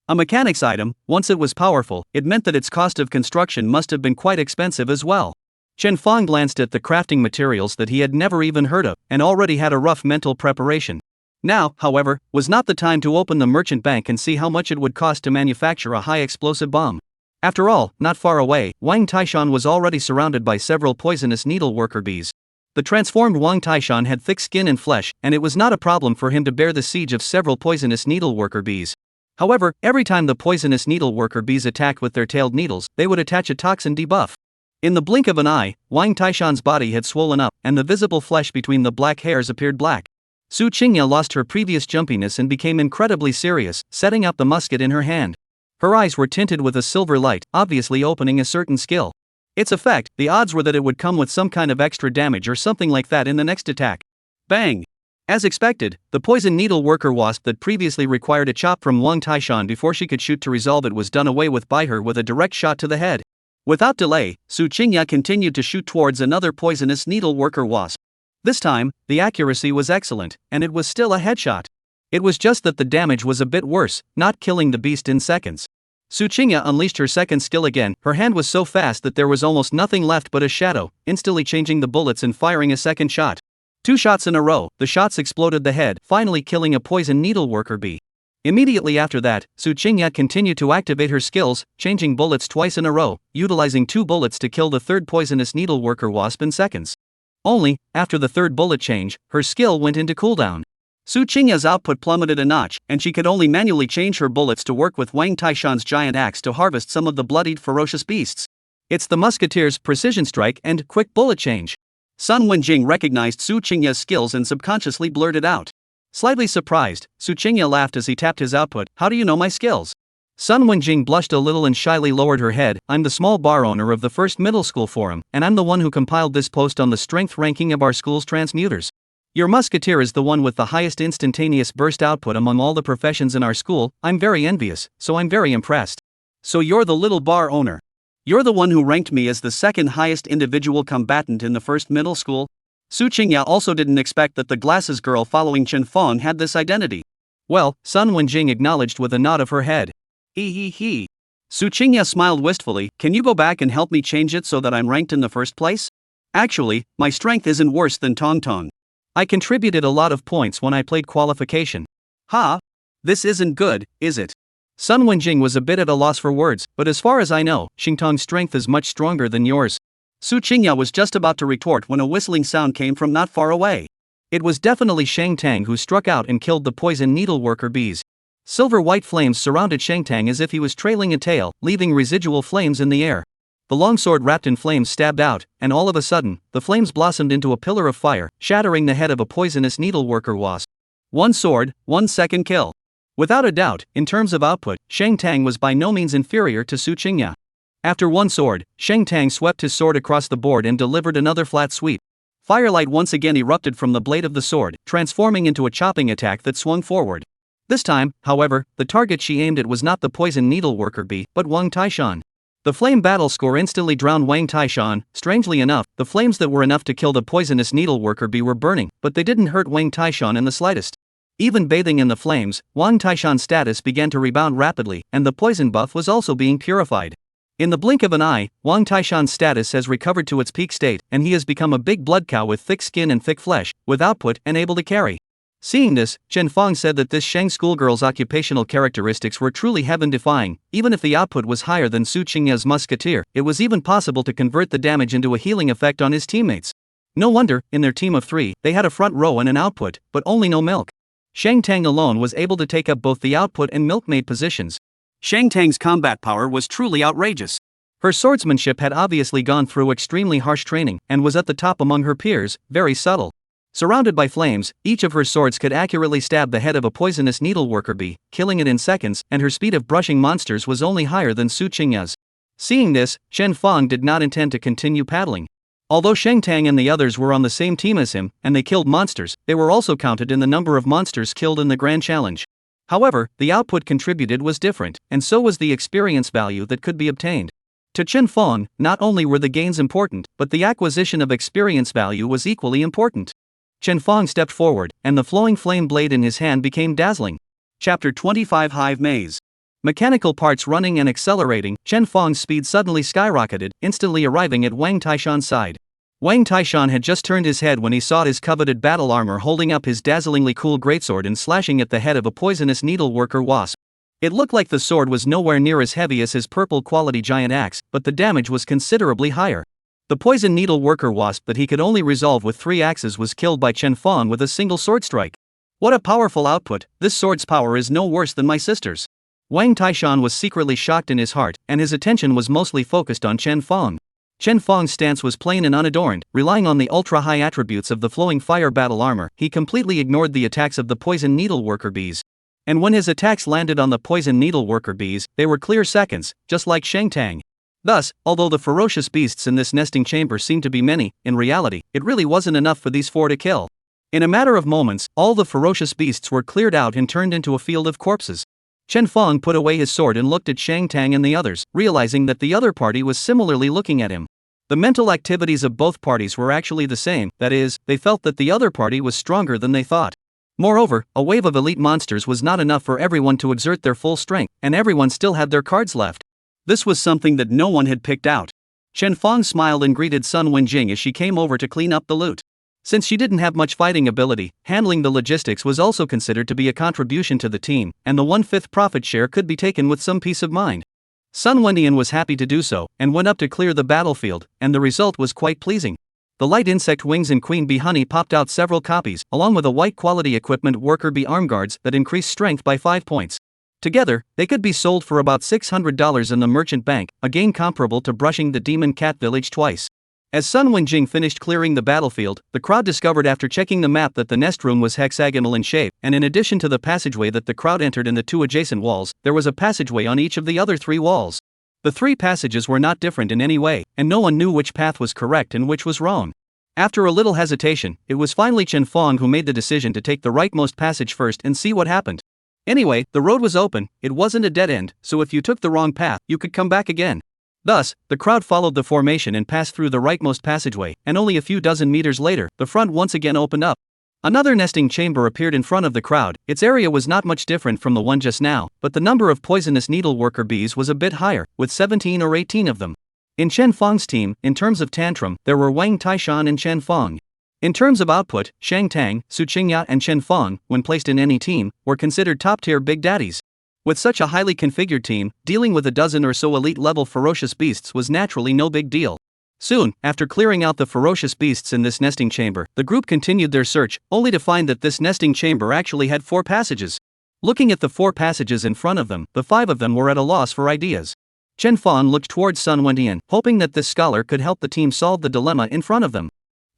A mechanics item, once it was powerful, it meant that its cost of construction must have been quite expensive as well. Chen Fong glanced at the crafting materials that he had never even heard of, and already had a rough mental preparation. Now, however, was not the time to open the merchant bank and see how much it would cost to manufacture a high-explosive bomb. After all, not far away, Wang Taishan was already surrounded by several poisonous needleworker bees. The transformed Wang Taishan had thick skin and flesh, and it was not a problem for him to bear the siege of several poisonous needleworker bees. However, every time the poisonous needleworker bees attacked with their tailed needles, they would attach a toxin debuff. In the blink of an eye, Wang Taishan's body had swollen up, and the visible flesh between the black hairs appeared black. Su Qingya lost her previous jumpiness and became incredibly serious, setting up the musket in her hand. Her eyes were tinted with a silver light, obviously opening a certain skill. Its effect, the odds were that it would come with some kind of extra damage or something like that in the next attack. Bang! As expected, the poison needleworker wasp that previously required a chop from Wang Taishan before she could shoot to resolve it was done away with by her with a direct shot to the head. Without delay, Su Qingya continued to shoot towards another poisonous needleworker wasp. This time, the accuracy was excellent, and it was still a headshot. It was just that the damage was a bit worse, not killing the beast in seconds. Su Qingya unleashed her second skill again. Her hand was so fast that there was almost nothing left but a shadow, instantly changing the bullets and firing a second shot. 2 shots in a row, the shots exploded the head, finally killing a poison needleworker bee. Immediately after that, Su Qingya continued to activate her skills, changing bullets twice in a row, utilizing 2 bullets to kill the third poisonous needleworker wasp in seconds. Only, after the third bullet change, her skill went into cooldown. Su Qingya's output plummeted a notch, and she could only manually change her bullets to work with Wang Taishan's giant axe to harvest some of the bloodied ferocious beasts. It's the musketeer's precision strike and quick bullet change. Sun Wenjing recognized Su Qingya's skills and subconsciously blurted out. Slightly surprised, Su Qingya laughed as he tapped his output. How do you know my skills? Sun Wenjing blushed a little and shyly lowered her head. I'm the small bar owner of the first middle school forum, and I'm the one who compiled this post on the strength ranking of our school's transmuters. Your musketeer is the one with the highest instantaneous burst output among all the professions in our school. I'm very envious, so I'm very impressed. So you're the little bar owner. You're the one who ranked me as the second highest individual combatant in the first middle school? Su Qingya also didn't expect that the glasses girl following Chen Fong had this identity. Well, Sun Wenjing acknowledged with a nod of her head. He. Su Qingya smiled wistfully. Can you go back and help me change it so that I'm ranked in the first place? Actually, my strength isn't worse than Tong Tong. I contributed a lot of points when I played qualification. Ha! This isn't good, is it? Sun Wenjing was a bit at a loss for words, but as far as I know, Xingtong's strength is much stronger than yours. Su Qingya was just about to retort when a whistling sound came from not far away. It was definitely Shang Tang who struck out and killed the poison needleworker bees. Silver-white flames surrounded Shang Tang as if he was trailing a tail, leaving residual flames in the air. The longsword wrapped in flames stabbed out, and all of a sudden, the flames blossomed into a pillar of fire, shattering the head of a poisonous needleworker wasp. 1 sword, 1 second kill. Without a doubt, in terms of output, Shang Tang was by no means inferior to Su Qingya. After 1 sword, Shang Tang swept his sword across the board and delivered another flat sweep. Firelight once again erupted from the blade of the sword, transforming into a chopping attack that swung forward. This time, however, the target she aimed at was not the poison needleworker bee, but Wang Taishan. The flame battle score instantly drowned Wang Taishan. Strangely enough, the flames that were enough to kill the poisonous needleworker bee were burning, but they didn't hurt Wang Taishan in the slightest. Even bathing in the flames, Wang Taishan's status began to rebound rapidly, and the poison buff was also being purified. In the blink of an eye, Wang Taishan's status has recovered to its peak state, and he has become a big blood cow with thick skin and thick flesh, with output and able to carry. Seeing this, Chen Fong said that this Shang schoolgirl's occupational characteristics were truly heaven-defying. Even if the output was higher than Su Qingya's musketeer, it was even possible to convert the damage into a healing effect on his teammates. No wonder, in their team of 3, they had a front row and an output, but only no milk. Shang Tang alone was able to take up both the output and milkmaid positions. Shang Tang's combat power was truly outrageous. Her swordsmanship had obviously gone through extremely harsh training, and was at the top among her peers, very subtle. Surrounded by flames, each of her swords could accurately stab the head of a poisonous needleworker bee, killing it in seconds, and her speed of brushing monsters was only higher than Su Qingya's. Seeing this, Chen Feng did not intend to continue paddling. Although Shang Tang and the others were on the same team as him, and they killed monsters, they were also counted in the number of monsters killed in the Grand Challenge. However, the output contributed was different, and so was the experience value that could be obtained. To Chen Feng, not only were the gains important, but the acquisition of experience value was equally important. Chen Feng stepped forward, and the flowing flame blade in his hand became dazzling. Chapter 25 Hive Maze. Mechanical parts running and accelerating, Chen Feng's speed suddenly skyrocketed, instantly arriving at Wang Taishan's side. Wang Taishan had just turned his head when he saw his coveted battle armor holding up his dazzlingly cool greatsword and slashing at the head of a poisonous needleworker wasp. It looked like the sword was nowhere near as heavy as his purple quality giant axe, but the damage was considerably higher. The poison needleworker wasp that he could only resolve with 3 axes was killed by Chen Feng with a single sword strike. What a powerful output! This sword's power is no worse than my sister's. Wang Taishan was secretly shocked in his heart, and his attention was mostly focused on Chen Feng. Chen Feng's stance was plain and unadorned, relying on the ultra-high attributes of the flowing fire battle armor. He completely ignored the attacks of the poison needleworker bees. And when his attacks landed on the poison needleworker bees, they were clear seconds, just like Shang Tang. Thus, although the ferocious beasts in this nesting chamber seemed to be many, in reality, it really wasn't enough for these 4 to kill. In a matter of moments, all the ferocious beasts were cleared out and turned into a field of corpses. Chen Feng put away his sword and looked at Shang Tang and the others, realizing that the other party was similarly looking at him. The mental activities of both parties were actually the same, that is, they felt that the other party was stronger than they thought. Moreover, a wave of elite monsters was not enough for everyone to exert their full strength, and everyone still had their cards left. This was something that no one had picked out. Chen Feng smiled and greeted Sun Wenjing as she came over to clean up the loot. Since she didn't have much fighting ability, handling the logistics was also considered to be a contribution to the team, and the 1/5 profit share could be taken with some peace of mind. Sun Wendian was happy to do so, and went up to clear the battlefield, and the result was quite pleasing. The light insect wings and queen bee honey popped out several copies, along with a white quality equipment worker bee arm guards that increased strength by 5 points. Together, they could be sold for about $600 in the merchant bank, a gain comparable to brushing the demon cat village twice. As Sun Wenjing finished clearing the battlefield, the crowd discovered after checking the map that the nest room was hexagonal in shape, and in addition to the passageway that the crowd entered in the 2 adjacent walls, there was a passageway on each of the other 3 walls. The 3 passages were not different in any way, and no one knew which path was correct and which was wrong. After a little hesitation, it was finally Chen Feng who made the decision to take the rightmost passage first and see what happened. Anyway, the road was open, it wasn't a dead end, so if you took the wrong path, you could come back again. Thus, the crowd followed the formation and passed through the rightmost passageway, and only a few dozen meters later, the front once again opened up. Another nesting chamber appeared in front of the crowd. Its area was not much different from the one just now, but the number of poisonous needleworker bees was a bit higher, with 17 or 18 of them. In Chen Feng's team, in terms of tantrum, there were Wang Taishan and Chen Feng. In terms of output, Shang Tang, Su Qingya and Chen Feng, when placed in any team, were considered top-tier big daddies. With such a highly configured team, dealing with a dozen or so elite-level ferocious beasts was naturally no big deal. Soon, after clearing out the ferocious beasts in this nesting chamber, the group continued their search, only to find that this nesting chamber actually had 4 passages. Looking at the 4 passages in front of them, the 5 of them were at a loss for ideas. Chen Feng looked towards Sun Wendian, hoping that this scholar could help the team solve the dilemma in front of them.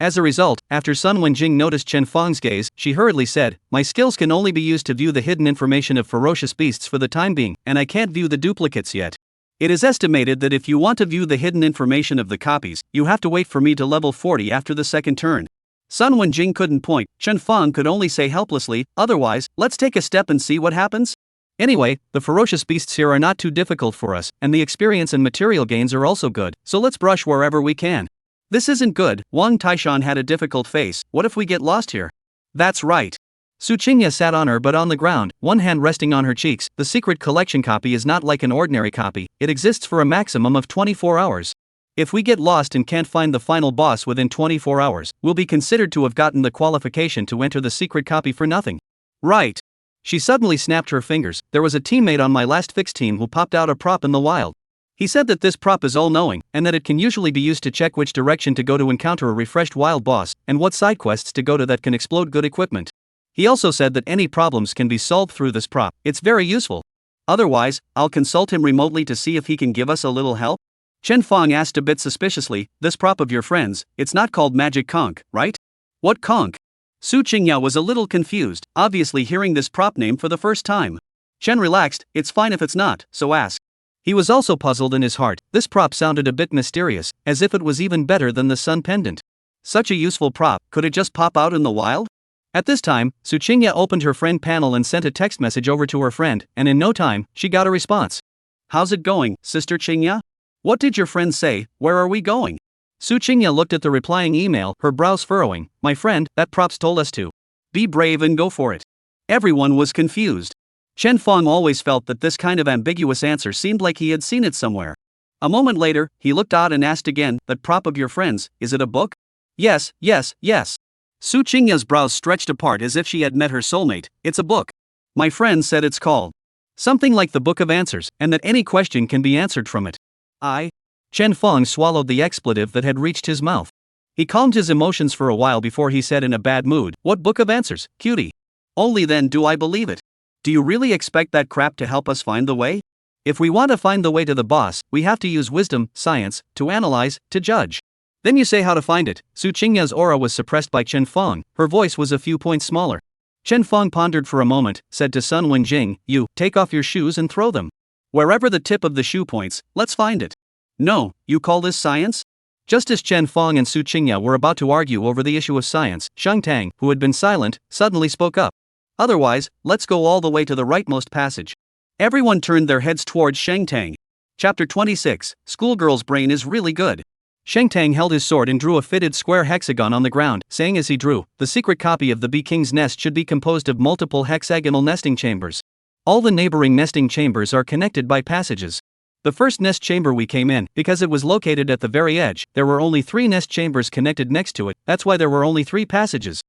As a result, after Sun Wenjing noticed Chen Feng's gaze, she hurriedly said, "My skills can only be used to view the hidden information of ferocious beasts for the time being, and I can't view the duplicates yet. It is estimated that if you want to view the hidden information of the copies, you have to wait for me to level 40 after the second turn." Sun Wenjing couldn't point, Chen Feng could only say helplessly, "Otherwise, let's take a step and see what happens?" Anyway, the ferocious beasts here are not too difficult for us, and the experience and material gains are also good, so let's brush wherever we can. This isn't good, Wang Taishan had a difficult face. What if we get lost here? That's right. Su Qingya sat on her but on the ground, one hand resting on her cheeks. The secret collection copy is not like an ordinary copy, it exists for a maximum of 24 hours. If we get lost and can't find the final boss within 24 hours, we'll be considered to have gotten the qualification to enter the secret copy for nothing. Right. She suddenly snapped her fingers. There was a teammate on my last fixed team who popped out a prop in the wild. He said that this prop is all-knowing, and that it can usually be used to check which direction to go to encounter a refreshed wild boss. and what side quests to go to that can explode good equipment. He also said that any problems can be solved through this prop. It's very useful. Otherwise, I'll consult him remotely to see if he can give us a little help. Chen Fong asked a bit suspiciously, this prop of your friend's, it's not called magic conch, right? What conch? Su Qingya was a little confused, obviously hearing this prop name for the first time. Chen relaxed, it's fine if it's not, so ask. He was also puzzled in his heart. This prop sounded a bit mysterious, as if it was even better than the sun pendant. Such a useful prop, could it just pop out in the wild? At this time, Su Qingya opened her friend panel and sent a text message over to her friend, and in no time, she got a response. How's it going, Sister Qingya? What did your friend say, where are we going? Su Qingya looked at the replying email, her brows furrowing. My friend, that props told us to be brave and go for it. Everyone was confused. Chen Fong always felt that this kind of ambiguous answer seemed like he had seen it somewhere. A moment later, he looked odd and asked again, that prop of your friend's, is it a book? Yes. Su Qingya's brows stretched apart as if she had met her soulmate. It's a book. My friend said it's called something like the Book of Answers, and that any question can be answered from it. Chen Fong swallowed the expletive that had reached his mouth. He calmed his emotions for a while before he said in a bad mood, what Book of Answers, cutie? Only then do I believe it. Do you really expect that crap to help us find the way? If we want to find the way to the boss, we have to use wisdom, science, to analyze, to judge. Then you say how to find it. Su Qingya's aura was suppressed by Chen Fong, her voice was a few points smaller. Chen Fong pondered for a moment, said to Sun Wenjing, you, take off your shoes and throw them. Wherever the tip of the shoe points, let's find it. No, you call this science? Just as Chen Fong and Su Qingya were about to argue over the issue of science, Shang Tang, who had been silent, suddenly spoke up. Otherwise, let's go all the way to the rightmost passage. Everyone turned their heads towards Shang Tang. Chapter 26, Schoolgirl's Brain is Really Good. Shang Tang held his sword and drew a fitted square hexagon on the ground, saying as he drew, the secret copy of the Bee King's nest should be composed of multiple hexagonal nesting chambers. All the neighboring nesting chambers are connected by passages. The first nest chamber we came in, because it was located at the very edge, there were only 3 nest chambers connected next to it, that's why there were only 3 passages.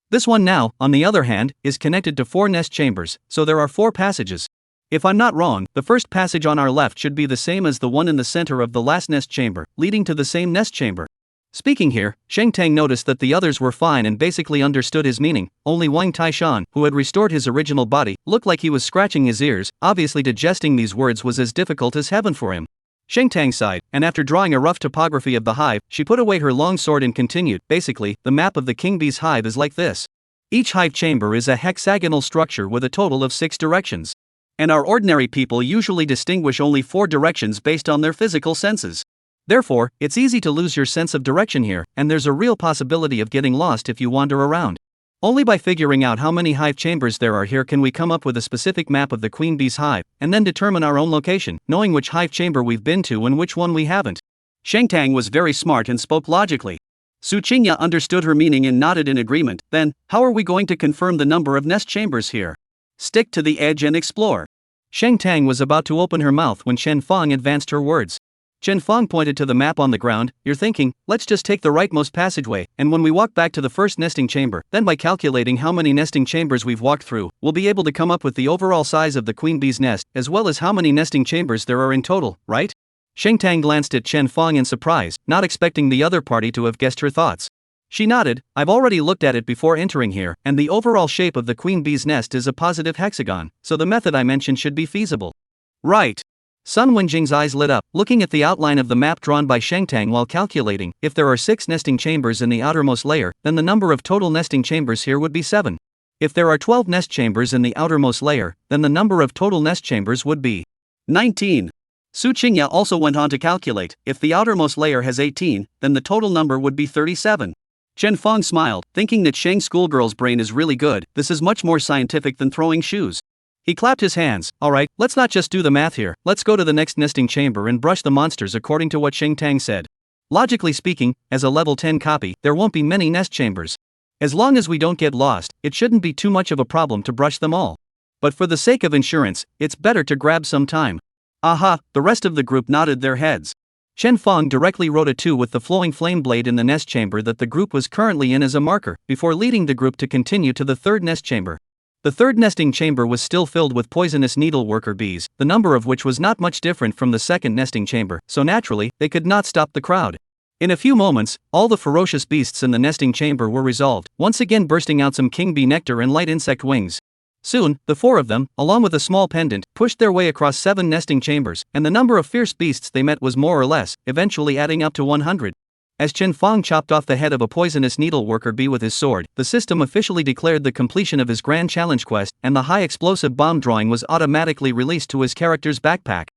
This one now, on the other hand, is connected to 4 nest chambers, so there are 4 passages. If I'm not wrong, the first passage on our left should be the same as the one in the center of the last nest chamber, leading to the same nest chamber. Speaking here, Shang Tang noticed that the others were fine and basically understood his meaning. Only Wang Taishan, who had restored his original body, looked like he was scratching his ears. Obviously digesting these words was as difficult as heaven for him. Shang Tang sighed, and after drawing a rough topography of the hive, she put away her long sword and continued, basically, the map of the king bee's hive is like this. Each hive chamber is a hexagonal structure with a total of 6 directions. And our ordinary people usually distinguish only 4 directions based on their physical senses. Therefore, it's easy to lose your sense of direction here, and there's a real possibility of getting lost if you wander around. Only by figuring out how many hive chambers there are here can we come up with a specific map of the queen bee's hive, and then determine our own location, knowing which hive chamber we've been to and which one we haven't. Shang Tang was very smart and spoke logically. Su Qingya understood her meaning and nodded in agreement. Then, how are we going to confirm the number of nest chambers here? Stick to the edge and explore. Shang Tang was about to open her mouth when Chen Fong advanced her words. Chen Fong pointed to the map on the ground. You're thinking, let's just take the rightmost passageway, and when we walk back to the first nesting chamber, then by calculating how many nesting chambers we've walked through, we'll be able to come up with the overall size of the queen bee's nest, as well as how many nesting chambers there are in total, right? Shang Tang glanced at Chen Fong in surprise, not expecting the other party to have guessed her thoughts. She nodded. I've already looked at it before entering here, and the overall shape of the queen bee's nest is a positive hexagon, so the method I mentioned should be feasible. Right. Sun Wenjing's eyes lit up, looking at the outline of the map drawn by Shang Tang while calculating. If there are 6 nesting chambers in the outermost layer, then the number of total nesting chambers here would be 7. If there are 12 nest chambers in the outermost layer, then the number of total nest chambers would be 19. Su Qingya also went on to calculate, if the outermost layer has 18, then the total number would be 37. Chen Fong smiled, thinking that Shang's schoolgirl's brain is really good. This is much more scientific than throwing shoes. He clapped his hands. Alright, let's not just do the math here, let's go to the next nesting chamber and brush the monsters according to what Shang Tang said. Logically speaking, as a level 10 copy, there won't be many nest chambers. As long as we don't get lost, it shouldn't be too much of a problem to brush them all. But for the sake of insurance, it's better to grab some time. Aha, the rest of the group nodded their heads. Chen Fong directly wrote a 2 with the flowing flame blade in the nest chamber that the group was currently in as a marker, before leading the group to continue to the third nest chamber. The third nesting chamber was still filled with poisonous needleworker bees, the number of which was not much different from the second nesting chamber, so naturally, they could not stop the crowd. In a few moments, all the ferocious beasts in the nesting chamber were resolved, once again bursting out some king bee nectar and light insect wings. Soon, the 4 of them, along with a small pendant, pushed their way across 7 nesting chambers, and the number of fierce beasts they met was more or less, eventually adding up to 100. As Chen Fong chopped off the head of a poisonous needleworker bee with his sword, the system officially declared the completion of his grand challenge quest, and the high explosive bomb drawing was automatically released to his character's backpack.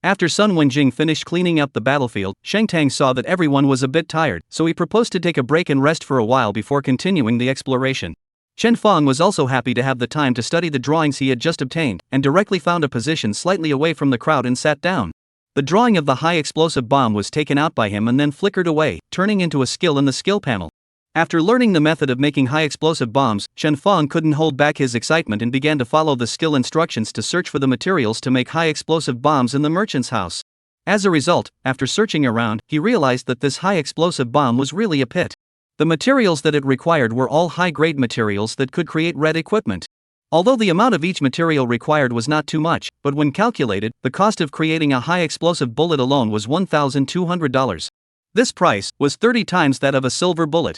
After Sun Wenjing finished cleaning up the battlefield, Shang Tang saw that everyone was a bit tired, so he proposed to take a break and rest for a while before continuing the exploration. Chen Fong was also happy to have the time to study the drawings he had just obtained, and directly found a position slightly away from the crowd and sat down. The drawing of the high explosive bomb was taken out by him and then flickered away, turning into a skill in the skill panel. After learning the method of making high explosive bombs, Chen Fong couldn't hold back his excitement and began to follow the skill instructions to search for the materials to make high explosive bombs in the merchant's house. As a result, after searching around, he realized that this high explosive bomb was really a pit. The materials that it required were all high-grade materials that could create red equipment. Although the amount of each material required was not too much, but when calculated, the cost of creating a high explosive bullet alone was $1,200. This price was 30 times that of a silver bullet.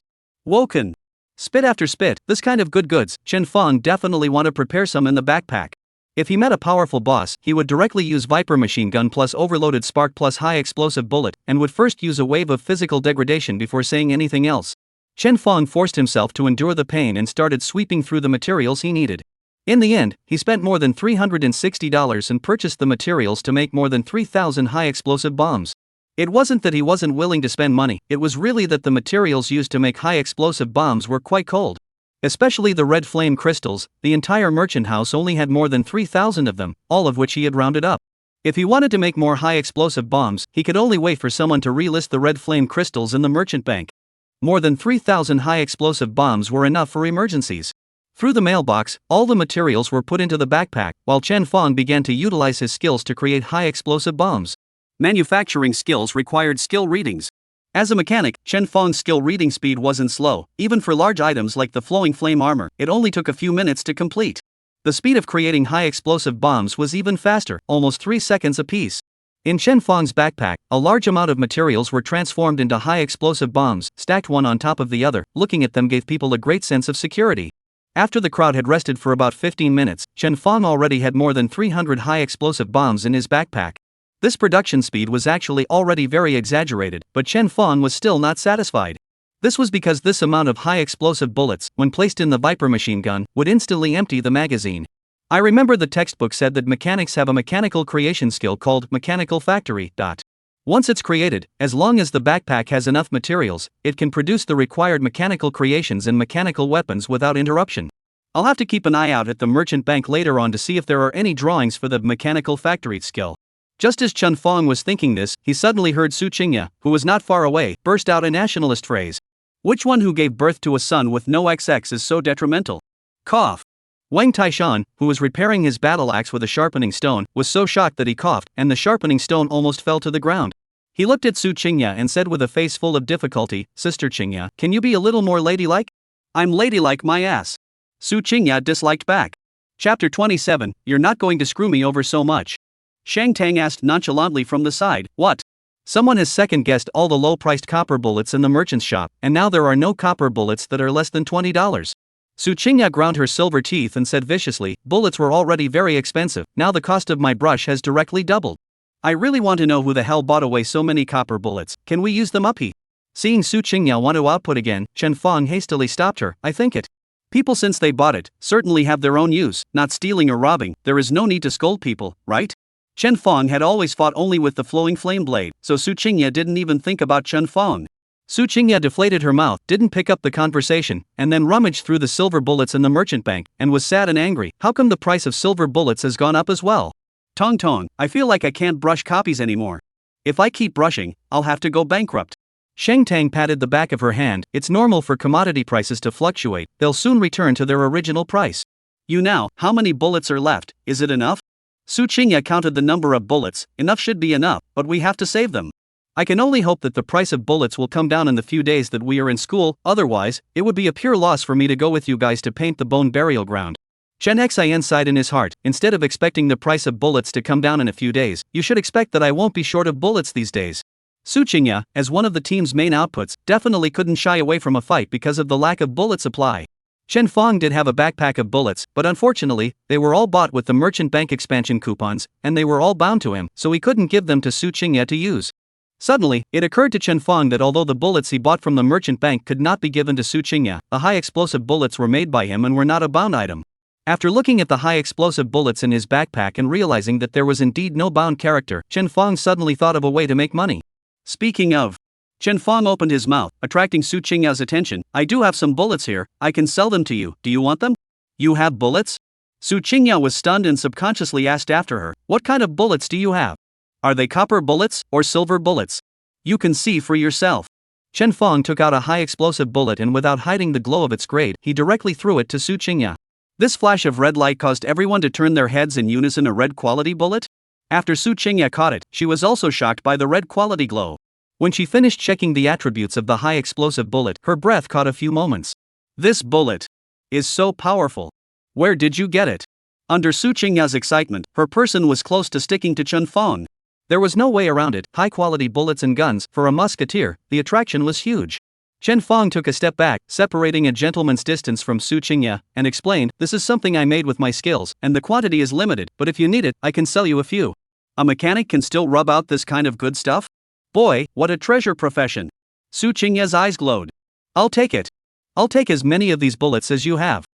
Woken. Spit after spit, this kind of good goods, Chen Fong definitely want to prepare some in the backpack. If he met a powerful boss, he would directly use Viper machine gun plus overloaded spark plus high explosive bullet, and would first use a wave of physical degradation before saying anything else. Chen Fong forced himself to endure the pain and started sweeping through the materials he needed. In the end, he spent more than $360 and purchased the materials to make more than 3,000 high explosive bombs. It wasn't that he wasn't willing to spend money, it was really that the materials used to make high explosive bombs were quite cold. Especially the red flame crystals, the entire merchant house only had more than 3,000 of them, all of which he had rounded up. If he wanted to make more high explosive bombs, he could only wait for someone to relist the red flame crystals in the merchant bank. More than 3,000 high explosive bombs were enough for emergencies. Through the mailbox, all the materials were put into the backpack, while Chen Fong began to utilize his skills to create high explosive bombs. Manufacturing skills required skill readings. As a mechanic, Chen Fong's skill reading speed wasn't slow. Even for large items like the flowing flame armor, it only took a few minutes to complete. The speed of creating high explosive bombs was even faster, almost 3 seconds apiece. In Chen Fong's backpack, a large amount of materials were transformed into high explosive bombs, stacked one on top of the other. Looking at them gave people a great sense of security. After the crowd had rested for about 15 minutes, Chen Fong already had more than 300 high explosive bombs in his backpack. This production speed was actually already very exaggerated, but Chen Fong was still not satisfied. This was because this amount of high explosive bullets, when placed in the Viper machine gun, would instantly empty the magazine. I remember the textbook said that mechanics have a mechanical creation skill called mechanical factory. Once it's created, as long as the backpack has enough materials, it can produce the required mechanical creations and mechanical weapons without interruption. I'll have to keep an eye out at the merchant bank later on to see if there are any drawings for the mechanical factory skill. Just as Chen Fong was thinking this, he suddenly heard Su Qingya, who was not far away, burst out a nationalist phrase. Which one who gave birth to a son with no XX is so detrimental? Cough. Wang Taishan, who was repairing his battle axe with a sharpening stone, was so shocked that he coughed, and the sharpening stone almost fell to the ground. He looked at Su Qingya and said with a face full of difficulty, Sister Qingya, can you be a little more ladylike? I'm ladylike my ass. Su Qingya disliked back. Chapter 27, You're not going to screw me over so much. Shang Tang asked nonchalantly from the side, what? Someone has second-guessed all the low-priced copper bullets in the merchant's shop, and now there are no copper bullets that are less than $20. Su Qingya ground her silver teeth and said viciously, bullets were already very expensive, now the cost of my brush has directly doubled. I really want to know who the hell bought away so many copper bullets, can we use them up? Seeing Su Qingya want to output again, Chen Fong hastily stopped her, I think it. People since they bought it, certainly have their own use, not stealing or robbing, there is no need to scold people, right? Chen Fong had always fought only with the flowing flame blade, so Su Qingya didn't even think about Chen Fong. Su Qingya deflated her mouth, didn't pick up the conversation, and then rummaged through the silver bullets in the merchant bank, and was sad and angry. How come the price of silver bullets has gone up as well? Tong Tong, I feel like I can't brush copies anymore. If I keep brushing, I'll have to go bankrupt. Shang Tang patted the back of her hand, it's normal for commodity prices to fluctuate, they'll soon return to their original price. You now, how many bullets are left, is it enough? Su Qingya counted the number of bullets, enough should be enough, but we have to save them. I can only hope that the price of bullets will come down in the few days that we are in school, otherwise, it would be a pure loss for me to go with you guys to paint the bone burial ground. Chen Xian sighed in his heart, instead of expecting the price of bullets to come down in a few days, you should expect that I won't be short of bullets these days. Su Qingya, as one of the team's main outputs, definitely couldn't shy away from a fight because of the lack of bullet supply. Chen Fong did have a backpack of bullets, but unfortunately, they were all bought with the merchant bank expansion coupons, and they were all bound to him, so he couldn't give them to Su Qingya to use. Suddenly, it occurred to Chen Fong that although the bullets he bought from the merchant bank could not be given to Su Qingya, the high-explosive bullets were made by him and were not a bound item. After looking at the high-explosive bullets in his backpack and realizing that there was indeed no bound character, Chen Fong suddenly thought of a way to make money. Speaking of, Chen Fong opened his mouth, attracting Su Qingya's attention. I do have some bullets here, I can sell them to you, do you want them? You have bullets? Su Qingya was stunned and subconsciously asked after her, what kind of bullets do you have? Are they copper bullets or silver bullets? You can see for yourself. Chen Fong took out a high-explosive bullet and without hiding the glow of its grade, he directly threw it to Su Qingya. This flash of red light caused everyone to turn their heads in unison. A red quality bullet? After Su Qingya caught it, she was also shocked by the red quality glow. When she finished checking the attributes of the high-explosive bullet, her breath caught a few moments. This bullet is so powerful. Where did you get it? Under Su Qingya's excitement, her person was close to sticking to Chen Fong. There was no way around it. High-quality bullets and guns, for a musketeer, the attraction was huge. Chen Fong took a step back, separating a gentleman's distance from Su Qingya, and explained, this is something I made with my skills, and the quantity is limited, but if you need it, I can sell you a few. A mechanic can still rub out this kind of good stuff? Boy, what a treasure profession. Su Qingya's eyes glowed. I'll take it. I'll take as many of these bullets as you have.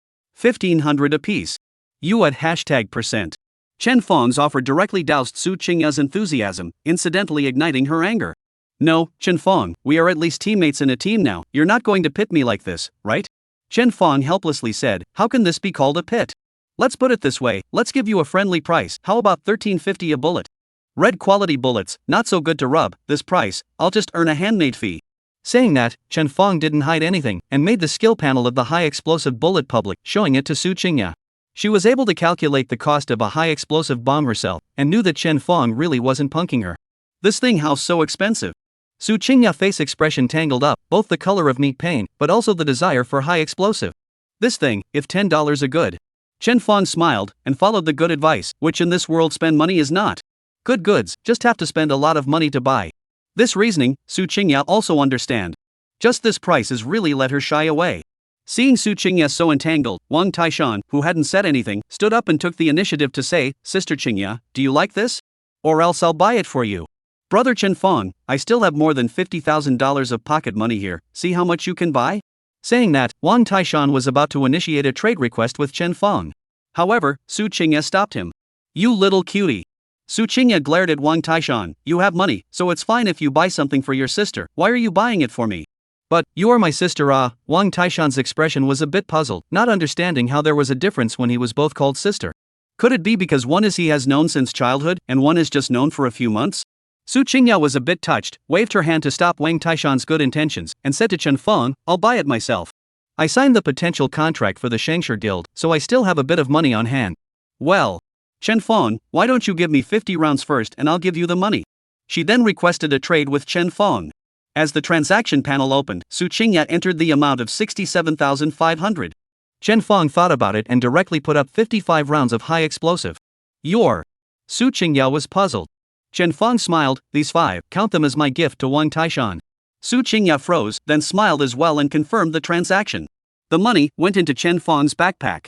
1,500 apiece. You at #%. Chen Fong's offer directly doused Su Qingya's enthusiasm, incidentally igniting her anger. No, Chen Fong, we are at least teammates in a team now, you're not going to pit me like this, right? Chen Fong helplessly said, how can this be called a pit? Let's put it this way, let's give you a friendly price, how about $13.50 a bullet? Red quality bullets, not so good to rub, this price, I'll just earn a handmade fee. Saying that, Chen Fong didn't hide anything, and made the skill panel of the high-explosive bullet public, showing it to Su Qingya. She was able to calculate the cost of a high-explosive bomb herself, and knew that Chen Fong really wasn't punking her. This thing how's so expensive? Su Qingya's face expression tangled up, both the color of meat pain, but also the desire for high explosive. This thing, if $10 a good. Chen Fong smiled, and followed the good advice, which in this world spend money is not. Good goods, just have to spend a lot of money to buy. This reasoning, Su Qingya also understand. Just this price has really let her shy away. Seeing Su Qingya so entangled, Wang Taishan, who hadn't said anything, stood up and took the initiative to say, Sister Qingya, do you like this? Or else I'll buy it for you. Brother Chen Fong, I still have more than $50,000 of pocket money here, see how much you can buy? Saying that, Wang Taishan was about to initiate a trade request with Chen Fong. However, Su Qingya stopped him. You little cutie. Su Qingya glared at Wang Taishan, you have money, so it's fine if you buy something for your sister, why are you buying it for me? But, you are my sister Wang Taishan's expression was a bit puzzled, not understanding how there was a difference when he was both called sister. Could it be because one is he has known since childhood, and one is just known for a few months? Su Qingya was a bit touched, waved her hand to stop Wang Taishan's good intentions, and said to Chen Fong, I'll buy it myself. I signed the potential contract for the Shangshi Guild, so I still have a bit of money on hand. Well, Chen Fong, why don't you give me 50 rounds first and I'll give you the money? She then requested a trade with Chen Fong. As the transaction panel opened, Su Qingya entered the amount of 67,500. Chen Fong thought about it and directly put up 55 rounds of high explosive. Su Qingya was puzzled. Chen Fong smiled, these 5, count them as my gift to Wang Taishan. Su Qingya froze, then smiled as well and confirmed the transaction. The money went into Chen Fong's backpack.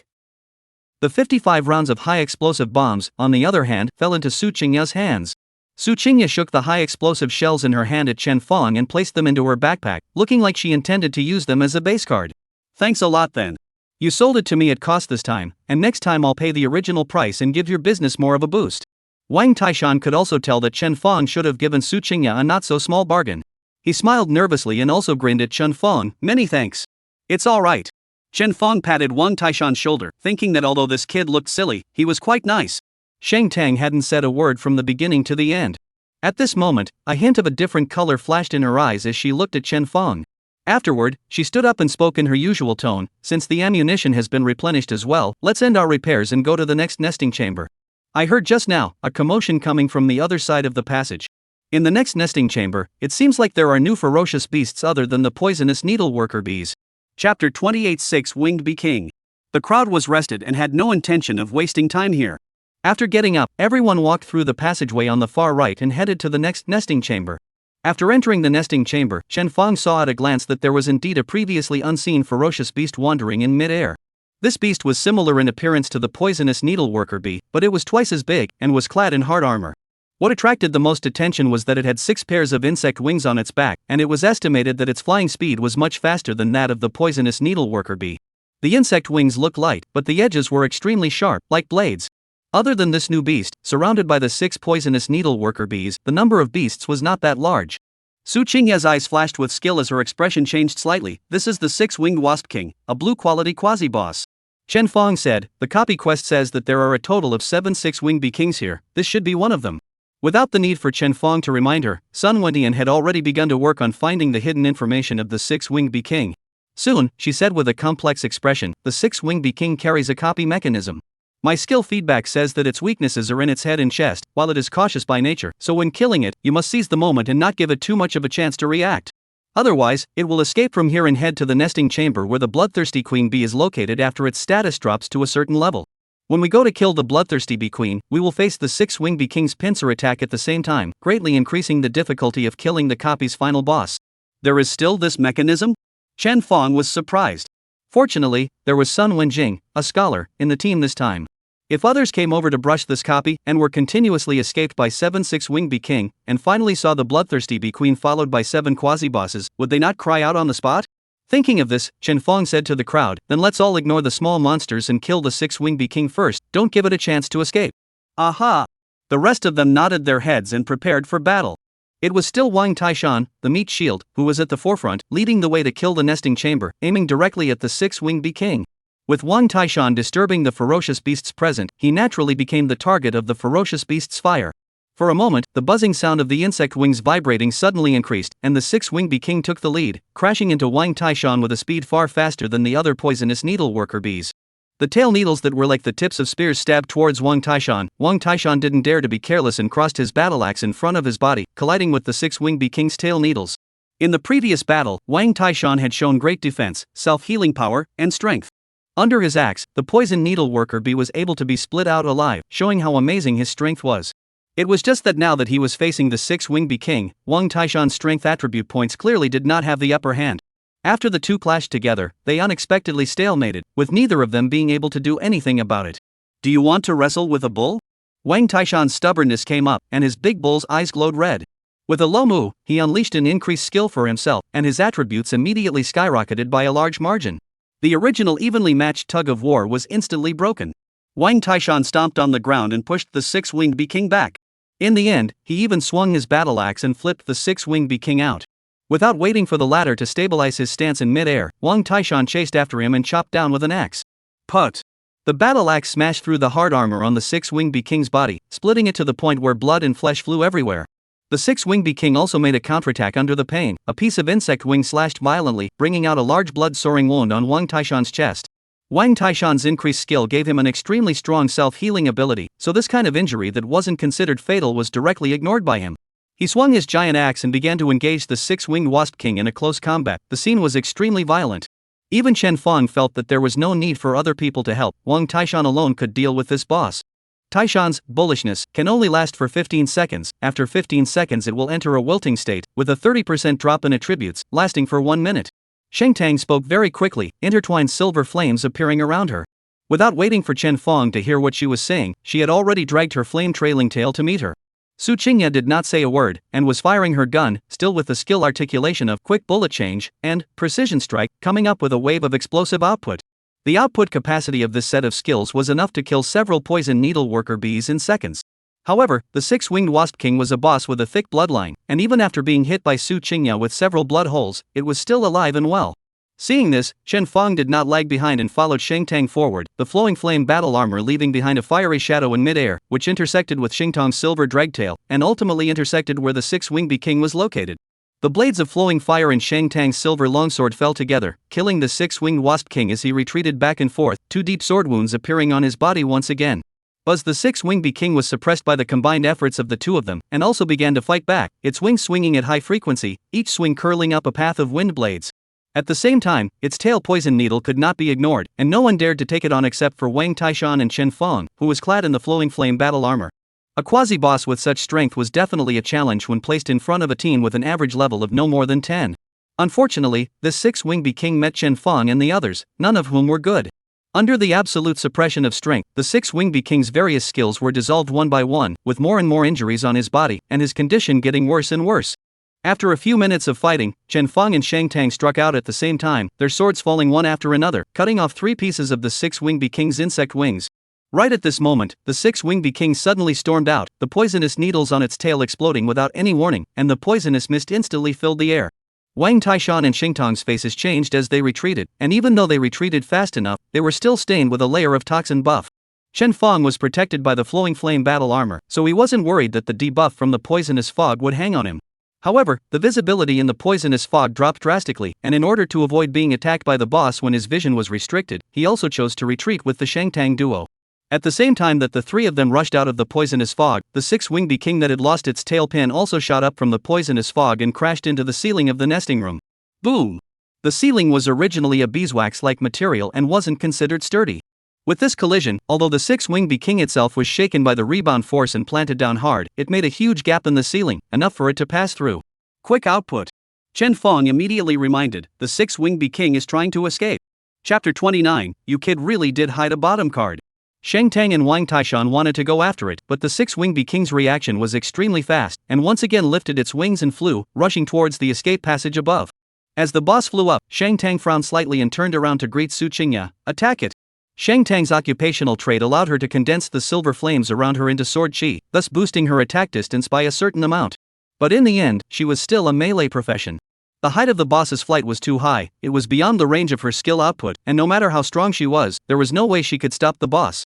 The 55 rounds of high explosive bombs, on the other hand, fell into Su Qingya's hands. Su Qingya shook the high explosive shells in her hand at Chen Fong and placed them into her backpack, looking like she intended to use them as a base card. Thanks a lot then. You sold it to me at cost this time, and next time I'll pay the original price and give your business more of a boost. Wang Taishan could also tell that Chen Fong should have given Su Qingya a not-so-small bargain. He smiled nervously and also grinned at Chen Fong, many thanks. It's alright. Chen Fong patted Wang Taishan's shoulder, thinking that although this kid looked silly, he was quite nice. Shang Tang hadn't said a word from the beginning to the end. At this moment, a hint of a different color flashed in her eyes as she looked at Chen Fong. Afterward, she stood up and spoke in her usual tone, since the ammunition has been replenished as well, let's end our repairs and go to the next nesting chamber. I heard just now, a commotion coming from the other side of the passage. In the next nesting chamber, it seems like there are new ferocious beasts other than the poisonous needleworker bees. Chapter 28 Six-Winged Bee King. The crowd was rested and had no intention of wasting time here. After getting up, everyone walked through the passageway on the far right and headed to the next nesting chamber. After entering the nesting chamber, Chen Fang saw at a glance that there was indeed a previously unseen ferocious beast wandering in mid-air. This beast was similar in appearance to the poisonous needleworker bee, but it was twice as big and was clad in hard armor. What attracted the most attention was that it had 6 pairs of insect wings on its back, and it was estimated that its flying speed was much faster than that of the poisonous needleworker bee. The insect wings looked light, but the edges were extremely sharp, like blades. Other than this new beast, surrounded by the 6 poisonous needleworker bees, the number of beasts was not that large. Su Qingya's eyes flashed with skill as her expression changed slightly. This is the 6-winged wasp king, a blue-quality quasi-boss. Chen Fang said, the copy quest says that there are a total of 7 6-winged bee kings here, this should be one of them. Without the need for Chen Fang to remind her, Sun Wendian had already begun to work on finding the hidden information of the 6-winged bee king. Soon, she said with a complex expression, the 6-winged bee king carries a copy mechanism. My skill feedback says that its weaknesses are in its head and chest, while it is cautious by nature, so when killing it, you must seize the moment and not give it too much of a chance to react. Otherwise, it will escape from here and head to the nesting chamber where the bloodthirsty queen bee is located after its status drops to a certain level. When we go to kill the bloodthirsty bee queen, we will face the 6-winged bee king's pincer attack at the same time, greatly increasing the difficulty of killing the copy's final boss. There is still this mechanism? Chen Fang was surprised. Fortunately, there was Sun Wenjing, a scholar, in the team this time. If others came over to brush this copy and were continuously escaped by 7 6-winged bee king, and finally saw the bloodthirsty bee queen followed by 7 quasi-bosses, would they not cry out on the spot? Thinking of this, Chen Fang said to the crowd, then let's all ignore the small monsters and kill the 6-winged bee king first, don't give it a chance to escape. Aha! The rest of them nodded their heads and prepared for battle. It was still Wang Taishan, the meat shield, who was at the forefront, leading the way to kill the nesting chamber, aiming directly at the 6-winged bee king. With Wang Taishan disturbing the ferocious beasts present, he naturally became the target of the ferocious beast's fire. For a moment, the buzzing sound of the insect wings vibrating suddenly increased, and the 6-winged bee king took the lead, crashing into Wang Taishan with a speed far faster than the other poisonous needleworker bees. The tail needles that were like the tips of spears stabbed towards Wang Taishan. Wang Taishan didn't dare to be careless and crossed his battle axe in front of his body, colliding with the 6-winged bee king's tail needles. In the previous battle, Wang Taishan had shown great defense, self-healing power, and strength. Under his axe, the poison needleworker bee was able to be split out alive, showing how amazing his strength was. It was just that now that he was facing the 6-winged bee king, Wang Taishan's strength attribute points clearly did not have the upper hand. After the two clashed together, they unexpectedly stalemated, with neither of them being able to do anything about it. Do you want to wrestle with a bull? Wang Taishan's stubbornness came up, and his big bull's eyes glowed red. With a low moo, he unleashed an increased skill for himself, and his attributes immediately skyrocketed by a large margin. The original evenly matched tug of war was instantly broken. Wang Taishan stomped on the ground and pushed the 6-winged bee king back. In the end, he even swung his battle axe and flipped the 6-winged bee king out. Without waiting for the latter to stabilize his stance in mid-air, Wang Taishan chased after him and chopped down with an axe. Put! The battle axe smashed through the hard armor on the 6-winged bee king's body, splitting it to the point where blood and flesh flew everywhere. The 6-winged bee king also made a counterattack under the pain. A piece of insect wing slashed violently, bringing out a large blood-soaring wound on Wang Taishan's chest. Wang Taishan's increased skill gave him an extremely strong self-healing ability, so this kind of injury that wasn't considered fatal was directly ignored by him. He swung his giant axe and began to engage the 6-winged wasp king in a close combat. The scene was extremely violent. Even Chen Fang felt that there was no need for other people to help. Wang Taishan alone could deal with this boss. Taishan's bullishness can only last for 15 seconds. After 15 seconds it will enter a wilting state, with a 30% drop in attributes, lasting for 1 minute. Shang Tang spoke very quickly, intertwined silver flames appearing around her. Without waiting for Chen Fang to hear what she was saying, she had already dragged her flame-trailing tail to meet her. Su Qingya did not say a word, and was firing her gun, still with the skill articulation of quick bullet change and precision strike, coming up with a wave of explosive output. The output capacity of this set of skills was enough to kill several poison needleworker bees in seconds. However, the 6-winged wasp king was a boss with a thick bloodline, and even after being hit by Su Qingya with several blood holes, it was still alive and well. Seeing this, Chen Fang did not lag behind and followed Shang Tang forward, the flowing flame battle armor leaving behind a fiery shadow in mid-air, which intersected with Shang Tang's silver dragtail, and ultimately intersected where the 6-winged bee king was located. The blades of flowing fire in Shang Tang's silver longsword fell together, killing the 6-winged wasp king as he retreated back and forth, 2 deep sword wounds appearing on his body once again. Buzz the 6-winged bee king was suppressed by the combined efforts of the two of them, and also began to fight back, its wings swinging at high frequency, each swing curling up a path of wind blades. At the same time, its tail poison needle could not be ignored, and no one dared to take it on except for Wang Taishan and Chen Fang, who was clad in the flowing flame battle armor. A quasi-boss with such strength was definitely a challenge when placed in front of a teen with an average level of no more than 10. Unfortunately, this six-winged king met Chen Fong and the others, none of whom were good. Under the absolute suppression of strength, the six-winged king's various skills were dissolved one by one, with more and more injuries on his body, and his condition getting worse and worse. After a few minutes of fighting, Chen Fong and Shang Tang struck out at the same time, their swords falling one after another, cutting off 3 pieces of the six-winged king's insect wings. Right at this moment, the six-winged king suddenly stormed out, the poisonous needles on its tail exploding without any warning, and the poisonous mist instantly filled the air. Wang Taishan and Xing Tong's faces changed as they retreated, and even though they retreated fast enough, they were still stained with a layer of toxin buff. Chen Fong was protected by the flowing flame battle armor, so he wasn't worried that the debuff from the poisonous fog would hang on him. However, the visibility in the poisonous fog dropped drastically, and in order to avoid being attacked by the boss when his vision was restricted, he also chose to retreat with the Shang Tang duo. At the same time that the 3 of them rushed out of the poisonous fog, the six-winged king that had lost its tail pin also shot up from the poisonous fog and crashed into the ceiling of the nesting room. Boom! The ceiling was originally a beeswax-like material and wasn't considered sturdy. With this collision, although the six-winged king itself was shaken by the rebound force and planted down hard, it made a huge gap in the ceiling, enough for it to pass through. Quick output. Chen Fong immediately reminded, the six-winged king is trying to escape. Chapter 29, you kid really did hide a bottom card. Shang Tang and Wang Taishan wanted to go after it, but the six-winged king's reaction was extremely fast, and once again lifted its wings and flew, rushing towards the escape passage above. As the boss flew up, Shang Tang frowned slightly and turned around to greet Su Qingya, attack it. Shang Tang's occupational trait allowed her to condense the silver flames around her into sword chi, thus boosting her attack distance by a certain amount. But in the end, she was still a melee profession. The height of the boss's flight was too high, it was beyond the range of her skill output, and no matter how strong she was, there was no way she could stop the boss.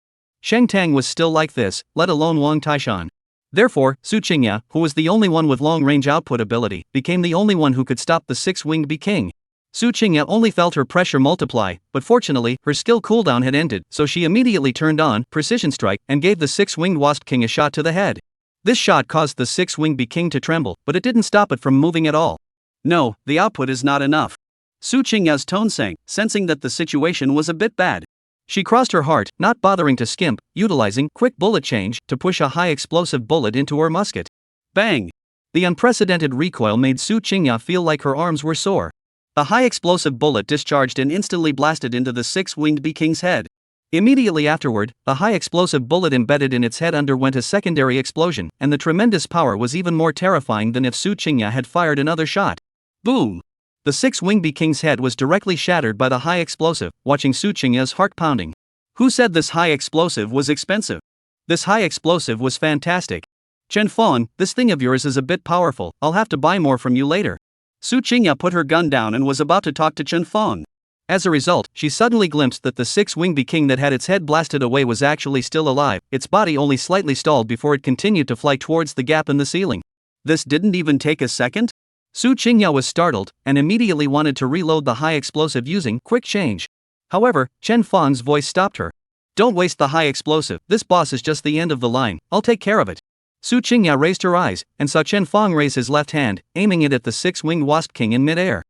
Shang Tang was still like this, let alone Wang Taishan. Therefore, Su Qingya, who was the only one with long-range output ability, became the only one who could stop the six-winged king. Su Qingya only felt her pressure multiply, but fortunately, her skill cooldown had ended, so she immediately turned on Precision Strike and gave the six-winged wasp king a shot to the head. This shot caused the six-winged king to tremble, but it didn't stop it from moving at all. No, the output is not enough. Su Qingya's tone sank, sensing that the situation was a bit bad. She crossed her heart, not bothering to skimp, utilizing quick bullet change to push a high-explosive bullet into her musket. Bang! The unprecedented recoil made Su Qingya feel like her arms were sore. The high-explosive bullet discharged and instantly blasted into the six-winged king's head. Immediately afterward, the high-explosive bullet embedded in its head underwent a secondary explosion, and the tremendous power was even more terrifying than if Su Qingya had fired another shot. Boom! The six-winged king's head was directly shattered by the high explosive, watching Su Qingya's heart pounding. Who said this high explosive was expensive? This high explosive was fantastic. Chen Fong, this thing of yours is a bit powerful, I'll have to buy more from you later. Su Qingya put her gun down and was about to talk to Chen Fong. As a result, she suddenly glimpsed that the six-winged king that had its head blasted away was actually still alive, its body only slightly stalled before it continued to fly towards the gap in the ceiling. This didn't even take a second? Su Qingya was startled, and immediately wanted to reload the high explosive using quick change. However, Chen Fong's voice stopped her. Don't waste the high explosive, this boss is just the end of the line, I'll take care of it. Su Qingya raised her eyes, and saw Chen Fong raise his left hand, aiming it at the six-winged wasp king in mid-air.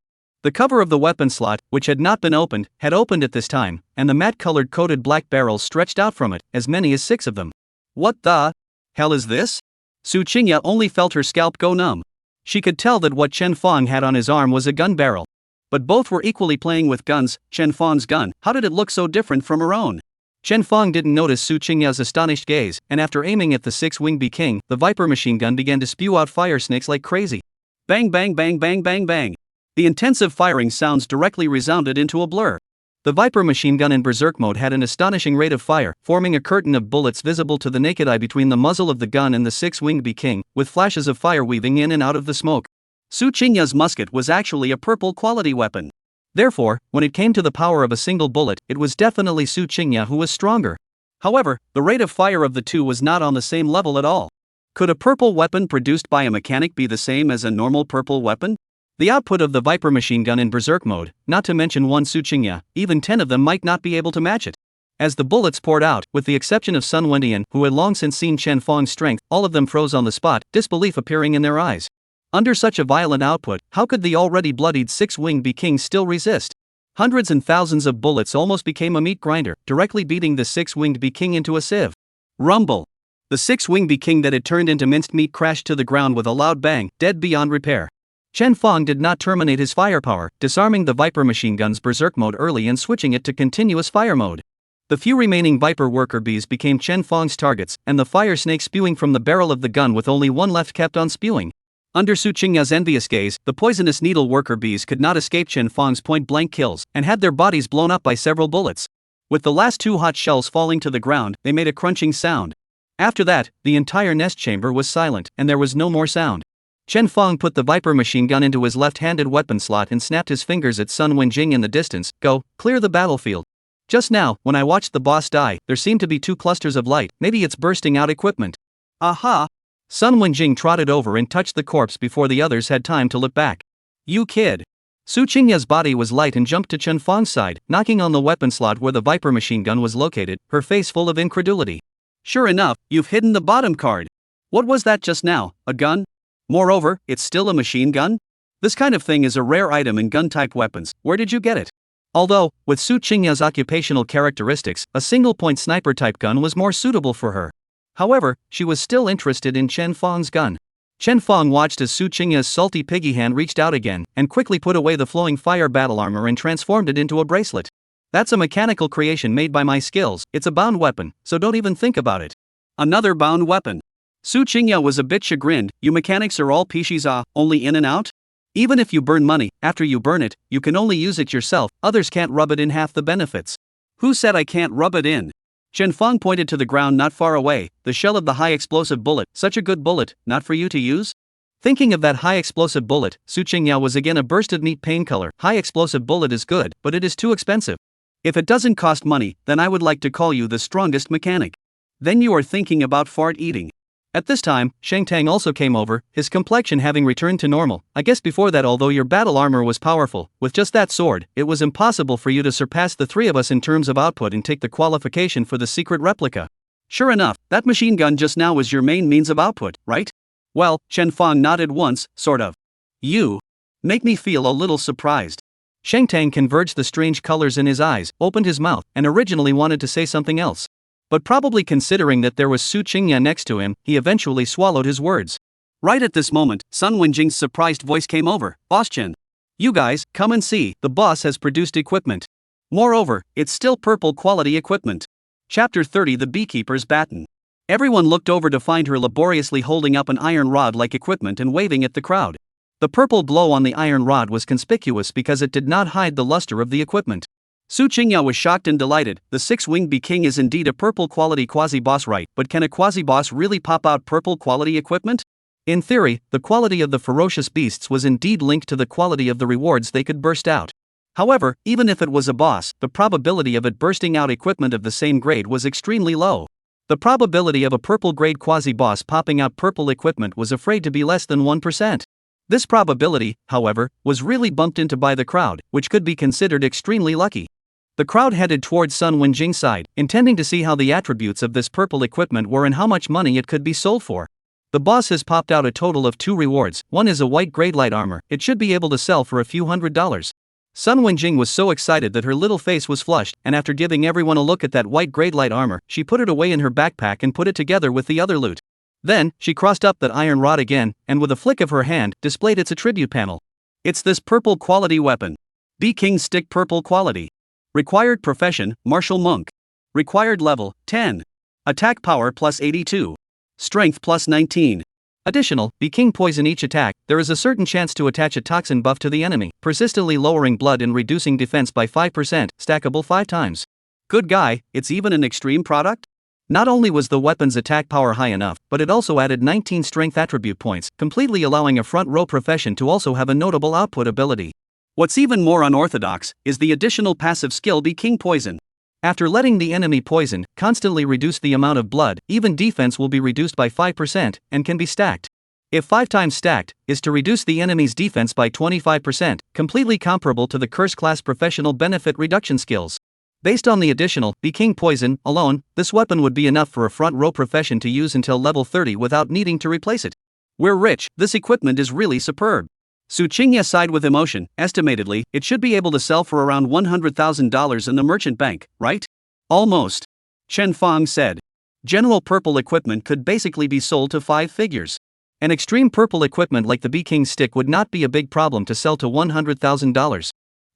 The cover of the weapon slot, which had not been opened, had opened at this time, and the matte-colored coated black barrels stretched out from it, as many as 6 of them. What the hell is this? Su Qingya only felt her scalp go numb. She could tell that what Chen Fong had on his arm was a gun barrel. But both were equally playing with guns. Chen Fong's gun, how did it look so different from her own? Chen Fong didn't notice Su Qingya's astonished gaze, and after aiming at the six-winged king, the Viper machine gun began to spew out fire snakes like crazy. Bang bang bang bang bang bang. The intensive firing sounds directly resounded into a blur. The Viper machine gun in berserk mode had an astonishing rate of fire, forming a curtain of bullets visible to the naked eye between the muzzle of the gun and the six-winged king, with flashes of fire weaving in and out of the smoke. Su Qingya's musket was actually a purple quality weapon. Therefore, when it came to the power of a single bullet, it was definitely Su Qingya who was stronger. However, the rate of fire of the two was not on the same level at all. Could a purple weapon produced by a mechanic be the same as a normal purple weapon? The output of the Viper machine gun in berserk mode, not to mention one Su Qingya, even 10 of them might not be able to match it. As the bullets poured out, with the exception of Sun Wendian, who had long since seen Chen Fong's strength, all of them froze on the spot, disbelief appearing in their eyes. Under such a violent output, how could the already bloodied six-winged king still resist? Hundreds and thousands of bullets almost became a meat grinder, directly beating the six-winged king into a sieve. Rumble! The six-wing bee king that had turned into minced meat crashed to the ground with a loud bang, dead beyond repair. Chen Feng did not terminate his firepower, disarming the Viper machine gun's berserk mode early and switching it to continuous fire mode. The few remaining Viper worker bees became Chen Feng's targets, and the fire snake spewing from the barrel of the gun with only one left kept on spewing. Under Su Qingya's envious gaze, the poisonous needle worker bees could not escape Chen Feng's point-blank kills, and had their bodies blown up by several bullets. With the last two hot shells falling to the ground, they made a crunching sound. After that, the entire nest chamber was silent, and there was no more sound. Chen Feng put the Viper machine gun into his left-handed weapon slot and snapped his fingers at Sun Wenjing in the distance. Go, clear the battlefield. Just now, when I watched the boss die, there seemed to be two clusters of light, maybe it's bursting out equipment. Aha! Sun Wenjing trotted over and touched the corpse before the others had time to look back. You kid! Su Qingya's body was light and jumped to Chen Feng's side, knocking on the weapon slot where the Viper machine gun was located, her face full of incredulity. Sure enough, you've hidden the bottom card. What was that just now, a gun? Moreover, it's still a machine gun? This kind of thing is a rare item in gun-type weapons. Where did you get it? Although, with Su Qingya's occupational characteristics, a single-point sniper-type gun was more suitable for her. However, she was still interested in Chen Feng's gun. Chen Feng watched as Su Qingya's salty piggy hand reached out again, and quickly put away the flowing fire battle armor and transformed it into a bracelet. That's a mechanical creation made by my skills. It's a bound weapon, so don't even think about it. Another bound weapon. Su Qingya was a bit chagrined. You mechanics are all pishies, only in and out? Even if you burn money, after you burn it, you can only use it yourself, others can't rub it in half the benefits. Who said I can't rub it in? Chen Feng pointed to the ground not far away, the shell of the high-explosive bullet. Such a good bullet, not for you to use? Thinking of that high-explosive bullet, Su Qingya was again a burst of neat pain color. High-explosive bullet is good, but it is too expensive. If it doesn't cost money, then I would like to call you the strongest mechanic. Then you are thinking about fart eating. At this time, Shang Tang also came over, his complexion having returned to normal. I guess before that, although your battle armor was powerful, with just that sword, it was impossible for you to surpass the three of us in terms of output and take the qualification for the secret replica. Sure enough, that machine gun just now was your main means of output, right? Well, Chen Feng nodded once, sort of. You make me feel a little surprised. Shang Tang converged the strange colors in his eyes, opened his mouth, and originally wanted to say something else. But probably considering that there was Su Qingya next to him, he eventually swallowed his words. Right at this moment, Sun Wenjing's surprised voice came over. Boss Chen. You guys, come and see, the boss has produced equipment. Moreover, it's still purple quality equipment. Chapter 30 The Beekeeper's Baton. Everyone looked over to find her laboriously holding up an iron rod like equipment and waving at the crowd. The purple glow on the iron rod was conspicuous because it did not hide the luster of the equipment. Su Qingya was shocked and delighted. The six-winged bee king is indeed a purple quality quasi-boss, right? But can a quasi-boss really pop out purple quality equipment? In theory, the quality of the ferocious beasts was indeed linked to the quality of the rewards they could burst out. However, even if it was a boss, the probability of it bursting out equipment of the same grade was extremely low. The probability of a purple-grade quasi-boss popping out purple equipment was afraid to be less than 1%. This probability, however, was really bumped into by the crowd, which could be considered extremely lucky. The crowd headed towards Sun Wenjing's side, intending to see how the attributes of this purple equipment were and how much money it could be sold for. The boss has popped out a total of 2 rewards. One is a white grade light armor. It should be able to sell for a few $100s. Sun Wenjing was so excited that her little face was flushed, and after giving everyone a look at that white grade light armor, she put it away in her backpack and put it together with the other loot. Then, she crossed up that iron rod again, and with a flick of her hand, displayed its attribute panel. It's this purple quality weapon. Bee King Stick Purple Quality. Required profession, martial monk. Required level, 10. Attack power plus 82. Strength plus 19. Additional, Bee King poison each attack. There is a certain chance to attach a toxin buff to the enemy, persistently lowering blood and reducing defense by 5%, stackable 5 times. Good guy, it's even an extreme product? Not only was the weapon's attack power high enough, but it also added 19 strength attribute points, completely allowing a front row profession to also have a notable output ability. What's even more unorthodox is the additional passive skill Bee King Poison. After letting the enemy poison constantly reduce the amount of blood, even defense will be reduced by 5% and can be stacked. If 5 times stacked is to reduce the enemy's defense by 25%, completely comparable to the curse class professional benefit reduction skills. Based on the additional Bee King Poison alone, this weapon would be enough for a front row profession to use until level 30 without needing to replace it. We're rich, this equipment is really superb. Su Qingya sighed with emotion. Estimatedly, it should be able to sell for around $100,000 in the merchant bank, right? Almost. Chen Feng said. General purple equipment could basically be sold to 5 figures. An extreme purple equipment like the B-King stick would not be a big problem to sell to $100,000.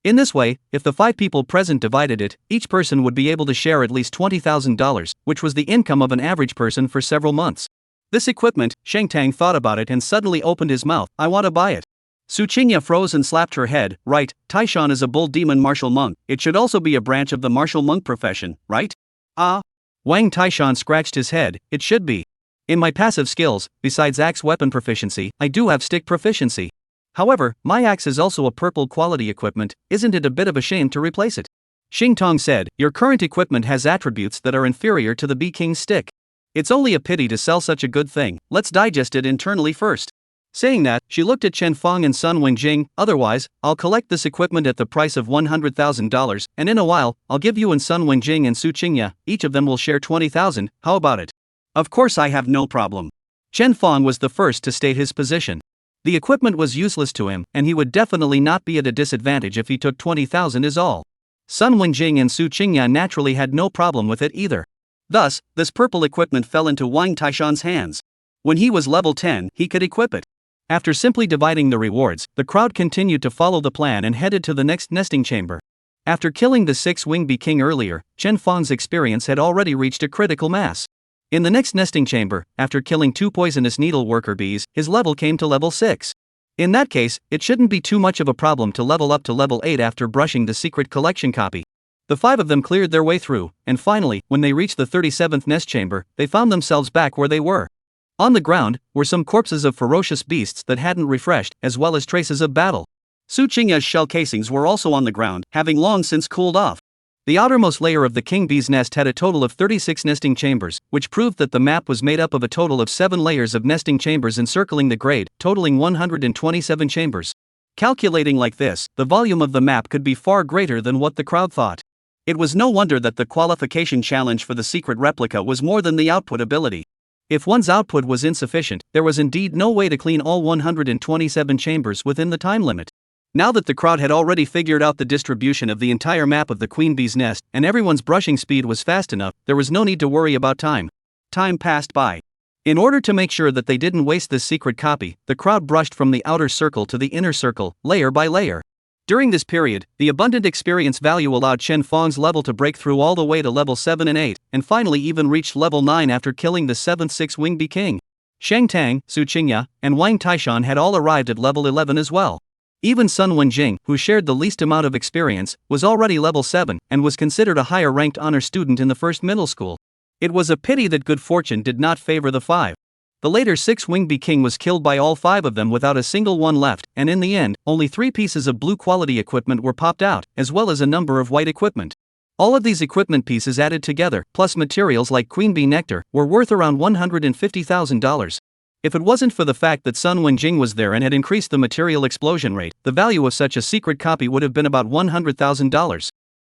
In this way, if the 5 people present divided it, each person would be able to share at least $20,000, which was the income of an average person for several months. This equipment, Shang Tang thought about it and suddenly opened his mouth. I want to buy it. Su Qingya froze and slapped her head. Right, Taishan is a bull demon martial monk. It should also be a branch of the martial monk profession, right? Ah. Wang Taishan scratched his head. It should be. In my passive skills, besides axe weapon proficiency, I do have stick proficiency. However, my axe is also a purple quality equipment. Isn't it a bit of a shame to replace it? Xing Tong said, your current equipment has attributes that are inferior to the B-King's stick. It's only a pity to sell such a good thing. Let's digest it internally first. Saying that, she looked at Chen Feng and Sun Wenjing. Otherwise, I'll collect this equipment at the price of $100,000, and in a while, I'll give you and Sun Wenjing and Su Qingya, each of them will share $20,000, how about it? Of course I have no problem. Chen Feng was the first to state his position. The equipment was useless to him, and he would definitely not be at a disadvantage if he took $20,000 is all. Sun Wenjing and Su Qingya naturally had no problem with it either. Thus, this purple equipment fell into Wang Taishan's hands. When he was level 10, he could equip it. After simply dividing the rewards, the crowd continued to follow the plan and headed to the next nesting chamber. After killing the 6-winged B-King earlier, Chen Feng's experience had already reached a critical mass. In the next nesting chamber, after killing 2 poisonous needle worker bees, his level came to level 6. In that case, it shouldn't be too much of a problem to level up to level 8 after brushing the secret collection copy. The 5 of them cleared their way through, and finally, when they reached the 37th nest chamber, they found themselves back where they were. On the ground were some corpses of ferocious beasts that hadn't refreshed, as well as traces of battle. Su Qingya's shell casings were also on the ground, having long since cooled off. The outermost layer of the king bee's nest had a total of 36 nesting chambers, which proved that the map was made up of a total of 7 layers of nesting chambers encircling the grade, totaling 127 chambers. Calculating like this, the volume of the map could be far greater than what the crowd thought. It was no wonder that the qualification challenge for the secret replica was more than the output ability. If one's output was insufficient, there was indeed no way to clean all 127 chambers within the time limit. Now that the crowd had already figured out the distribution of the entire map of the queen bee's nest, and everyone's brushing speed was fast enough, there was no need to worry about time. Time passed by. In order to make sure that they didn't waste this secret copy, the crowd brushed from the outer circle to the inner circle, layer by layer. During this period, the abundant experience value allowed Chen Feng's level to break through all the way to level 7 and 8, and finally even reached level 9 after killing the 7th 6-winged B-King. Shang Tang, Su Qingya, and Wang Taishan had all arrived at level 11 as well. Even Sun Wenjing, who shared the least amount of experience, was already level 7, and was considered a higher-ranked honor student in the first middle school. It was a pity that good fortune did not favor the 5. The later 6-winged B-King was killed by all 5 of them without a single one left, and in the end, only 3 pieces of blue quality equipment were popped out, as well as a number of white equipment. All of these equipment pieces added together, plus materials like queen bee nectar, were worth around $150,000. If it wasn't for the fact that Sun Wenjing was there and had increased the material explosion rate, the value of such a secret copy would have been about $100,000.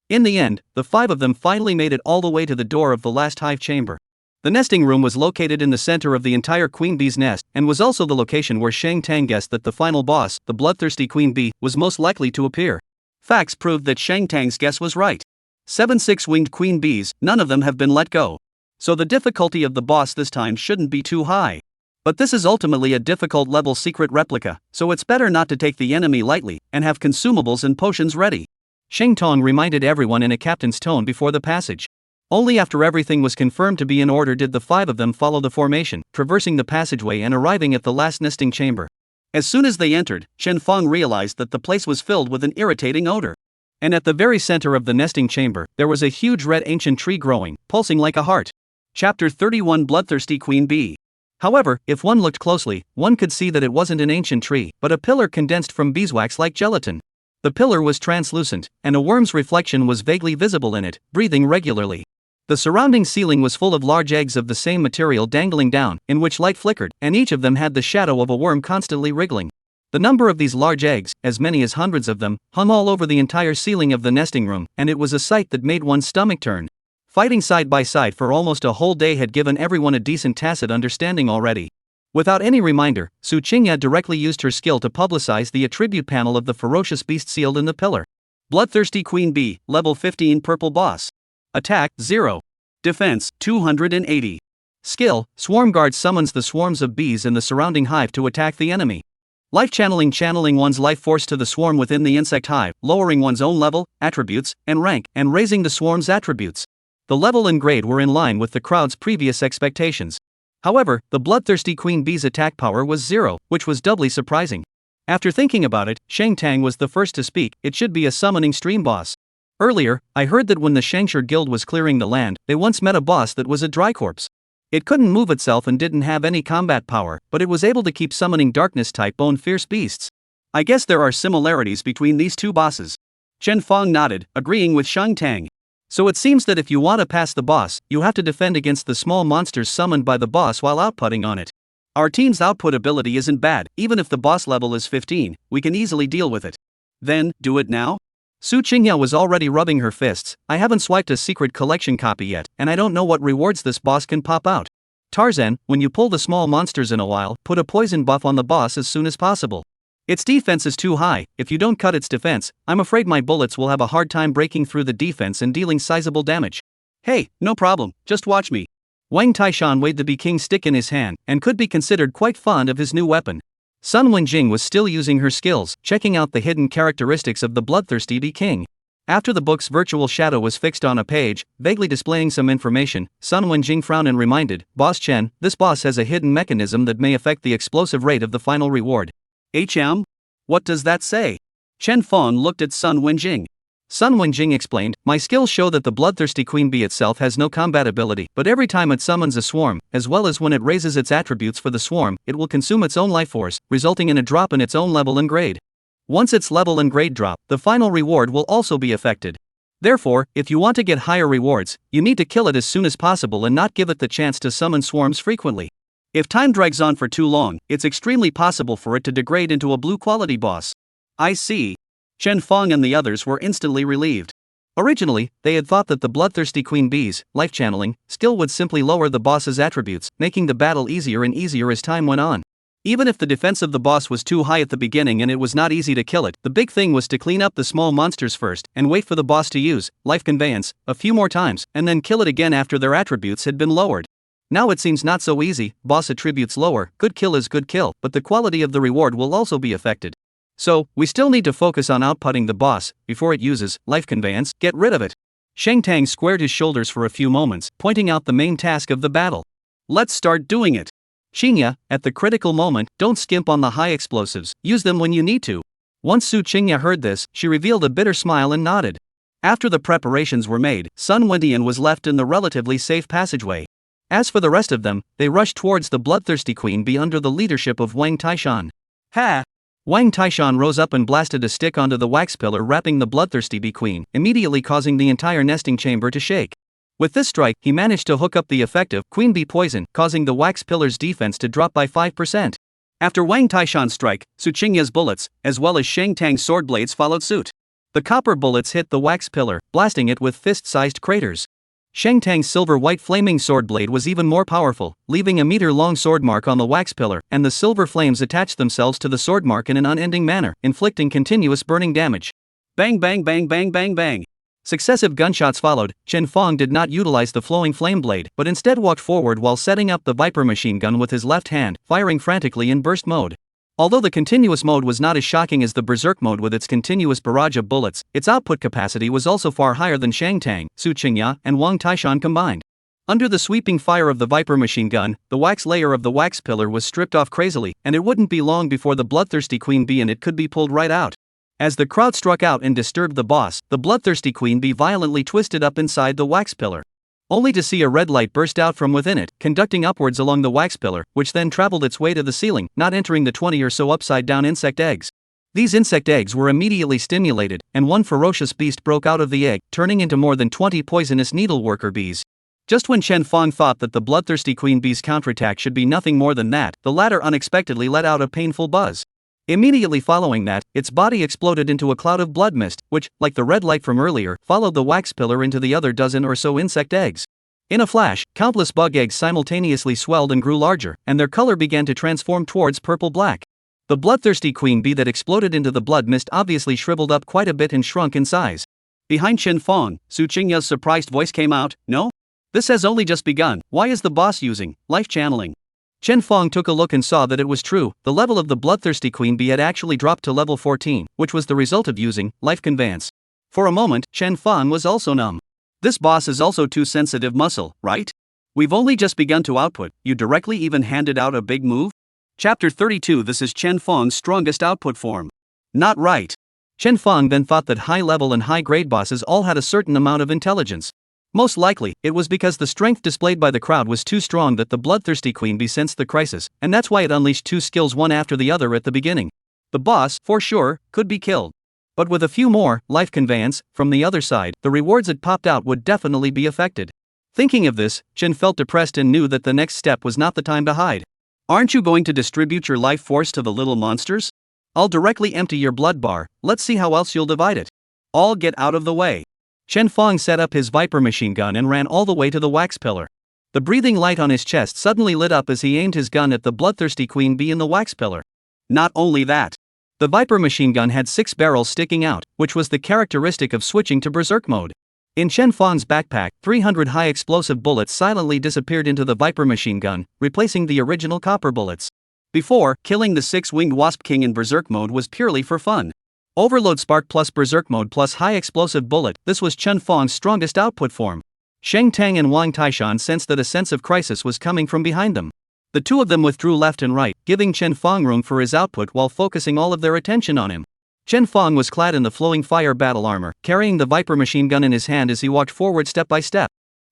In the end, the 5 of them finally made it all the way to the door of the last hive chamber. The nesting room was located in the center of the entire queen bee's nest, and was also the location where Shang Tang guessed that the final boss, the bloodthirsty queen bee, was most likely to appear. Facts proved that Shang Tang's guess was right. 7 6-winged queen bees, none of them have been let go. So the difficulty of the boss this time shouldn't be too high. But this is ultimately a difficult level secret replica, so it's better not to take the enemy lightly, and have consumables and potions ready. Shang Tong reminded everyone in a captain's tone before the passage. Only after everything was confirmed to be in order did the 5 of them follow the formation, traversing the passageway and arriving at the last nesting chamber. As soon as they entered, Chen Feng realized that the place was filled with an irritating odor. And at the very center of the nesting chamber, there was a huge red ancient tree growing, pulsing like a heart. Chapter 31 Bloodthirsty Queen Bee. However, if one looked closely, one could see that it wasn't an ancient tree, but a pillar condensed from beeswax like gelatin. The pillar was translucent, and a worm's reflection was vaguely visible in it, breathing regularly. The surrounding ceiling was full of large eggs of the same material dangling down, in which light flickered, and each of them had the shadow of a worm constantly wriggling. The number of these large eggs, as many as hundreds of them, hung all over the entire ceiling of the nesting room, and it was a sight that made one's stomach turn. Fighting side by side for almost a whole day had given everyone a decent tacit understanding already. Without any reminder, Su Qingya directly used her skill to publicize the attribute panel of the ferocious beast sealed in the pillar. Bloodthirsty Queen Bee, level 15 purple boss. Attack, 0. Defense, 280. Skill, Swarm Guard summons the swarms of bees in the surrounding hive to attack the enemy. Life channeling, channeling one's life force to the swarm within the insect hive, lowering one's own level, attributes, and rank, and raising the swarm's attributes. The level and grade were in line with the crowd's previous expectations. However, the bloodthirsty queen bee's attack power was 0, which was doubly surprising. After thinking about it, Shang Tang was the first to speak. It should be a summoning stream boss. Earlier, I heard that when the Shangshur guild was clearing the land, they once met a boss that was a dry corpse. It couldn't move itself and didn't have any combat power, but it was able to keep summoning darkness-type bone fierce beasts. I guess there are similarities between these two bosses. Chen Fong nodded, agreeing with Shang Tang. So it seems that if you want to pass the boss, you have to defend against the small monsters summoned by the boss while outputting on it. Our team's output ability isn't bad, even if the boss level is 15, we can easily deal with it. Then, do it now? Su Qingya was already rubbing her fists. I haven't swiped a secret collection copy yet, and I don't know what rewards this boss can pop out. Tarzan, when you pull the small monsters in a while, put a poison buff on the boss as soon as possible. Its defense is too high. If you don't cut its defense, I'm afraid my bullets will have a hard time breaking through the defense and dealing sizable damage. Hey, no problem, just watch me. Wang Taishan weighed the Bee King's stick in his hand, and could be considered quite fond of his new weapon. Sun Wenjing was still using her skills, checking out the hidden characteristics of the bloodthirsty Bee King. After the book's virtual shadow was fixed on a page, vaguely displaying some information, Sun Wenjing frowned and reminded, Boss Chen, this boss has a hidden mechanism that may affect the explosive rate of the final reward. What does that say? Chen Fong looked at Sun Wenjing. Sun Wenjing explained, my skills show that the bloodthirsty queen bee itself has no combat ability, but every time it summons a swarm, as well as when it raises its attributes for the swarm, it will consume its own life force, resulting in a drop in its own level and grade. Once its level and grade drop, the final reward will also be affected. Therefore, if you want to get higher rewards, you need to kill it as soon as possible and not give it the chance to summon swarms frequently. If time drags on for too long, it's extremely possible for it to degrade into a blue quality boss. I see. Chen Fong and the others were instantly relieved. Originally, they had thought that the bloodthirsty queen bee's life channeling skill would simply lower the boss's attributes, making the battle easier and easier as time went on. Even if the defense of the boss was too high at the beginning and it was not easy to kill it, the big thing was to clean up the small monsters first and wait for the boss to use life conveyance a few more times and then kill it again after their attributes had been lowered. Now it seems not so easy. Boss attributes lower, good kill is good kill, but the quality of the reward will also be affected. So, we still need to focus on outputting the boss before it uses life conveyance. Get rid of it. Shang Tang squared his shoulders for a few moments, pointing out the main task of the battle. Let's start doing it. Qingya, at the critical moment, don't skimp on the high explosives, use them when you need to. Once Su Qingya heard this, she revealed a bitter smile and nodded. After the preparations were made, Sun Wendian was left in the relatively safe passageway. As for the rest of them, they rushed towards the bloodthirsty queen bee under the leadership of Wang Taishan. Ha! Wang Taishan rose up and blasted a stick onto the wax pillar wrapping the bloodthirsty bee queen, immediately causing the entire nesting chamber to shake. With this strike, he managed to hook up the effective queen bee poison, causing the wax pillar's defense to drop by 5%. After Wang Taishan's strike, Su Qingya's bullets, as well as Shang Tang's sword blades followed suit. The copper bullets hit the wax pillar, blasting it with fist-sized craters. Shang Tang's silver-white flaming sword blade was even more powerful, leaving a meter-long sword mark on the wax pillar, and the silver flames attached themselves to the sword mark in an unending manner, inflicting continuous burning damage. Bang bang bang bang bang bang. Successive gunshots followed. Chen Fong did not utilize the flowing flame blade, but instead walked forward while setting up the Viper machine gun with his left hand, firing frantically in burst mode. Although the continuous mode was not as shocking as the berserk mode with its continuous barrage of bullets, its output capacity was also far higher than Shang Tang, Su Qingya, and Wang Taishan combined. Under the sweeping fire of the Viper machine gun, the wax layer of the wax pillar was stripped off crazily, and it wouldn't be long before the bloodthirsty queen bee in it could be pulled right out. As the crowd struck out and disturbed the boss, the bloodthirsty queen bee violently twisted up inside the wax pillar, only to see a red light burst out from within it, conducting upwards along the wax pillar, which then traveled its way to the ceiling, not entering the 20 or so upside-down insect eggs. These insect eggs were immediately stimulated, and one ferocious beast broke out of the egg, turning into more than 20 poisonous needleworker bees. Just when Chen Fong thought that the bloodthirsty queen bee's counterattack should be nothing more than that, the latter unexpectedly let out a painful buzz. Immediately following that, its body exploded into a cloud of blood mist, which, like the red light from earlier, followed the wax pillar into the other dozen or so insect eggs. In a flash, countless bug eggs simultaneously swelled and grew larger, and their color began to transform towards purple-black. The bloodthirsty queen bee that exploded into the blood mist obviously shriveled up quite a bit and shrunk in size. Behind Chen Fong, Su Qingya's surprised voice came out, "No? This has only just begun. Why is the boss using life channeling? Chen Fong took a look and saw that it was true. The level of the bloodthirsty queen bee had actually dropped to level 14, which was the result of using life conveyance. For a moment, Chen Fong was also numb. This boss is also too sensitive muscle, right? We've only just begun to output, you directly even handed out a big move? Chapter 32. This is Chen Fong's strongest output form. Not right. Chen Fong then thought that high-level and high-grade bosses all had a certain amount of intelligence. Most likely, it was because the strength displayed by the crowd was too strong that the bloodthirsty queen bee sensed the crisis, and that's why it unleashed two skills one after the other at the beginning. The boss, for sure, could be killed. But with a few more, life conveyance, from the other side, the rewards that popped out would definitely be affected. Thinking of this, Chen felt depressed and knew that the next step was not the time to hide. Aren't you going to distribute your life force to the little monsters? I'll directly empty your blood bar, let's see how else you'll divide it. All get out of the way. Chen Fong set up his Viper machine gun and ran all the way to the wax pillar. The breathing light on his chest suddenly lit up as he aimed his gun at the bloodthirsty queen bee in the wax pillar. Not only that, the Viper machine gun had 6 barrels sticking out, which was the characteristic of switching to berserk mode. In Chen Fong's backpack, 300 high explosive bullets silently disappeared into the Viper machine gun, replacing the original copper bullets. Before, killing the 6-winged wasp king in berserk mode was purely for fun. Overload spark plus berserk mode plus high explosive bullet, this was Chen Fong's strongest output form. Shang Tang and Wang Taishan sensed that a sense of crisis was coming from behind them. The two of them withdrew left and right, giving Chen Fong room for his output while focusing all of their attention on him. Chen Fong was clad in the flowing fire battle armor, carrying the Viper machine gun in his hand as he walked forward step by step.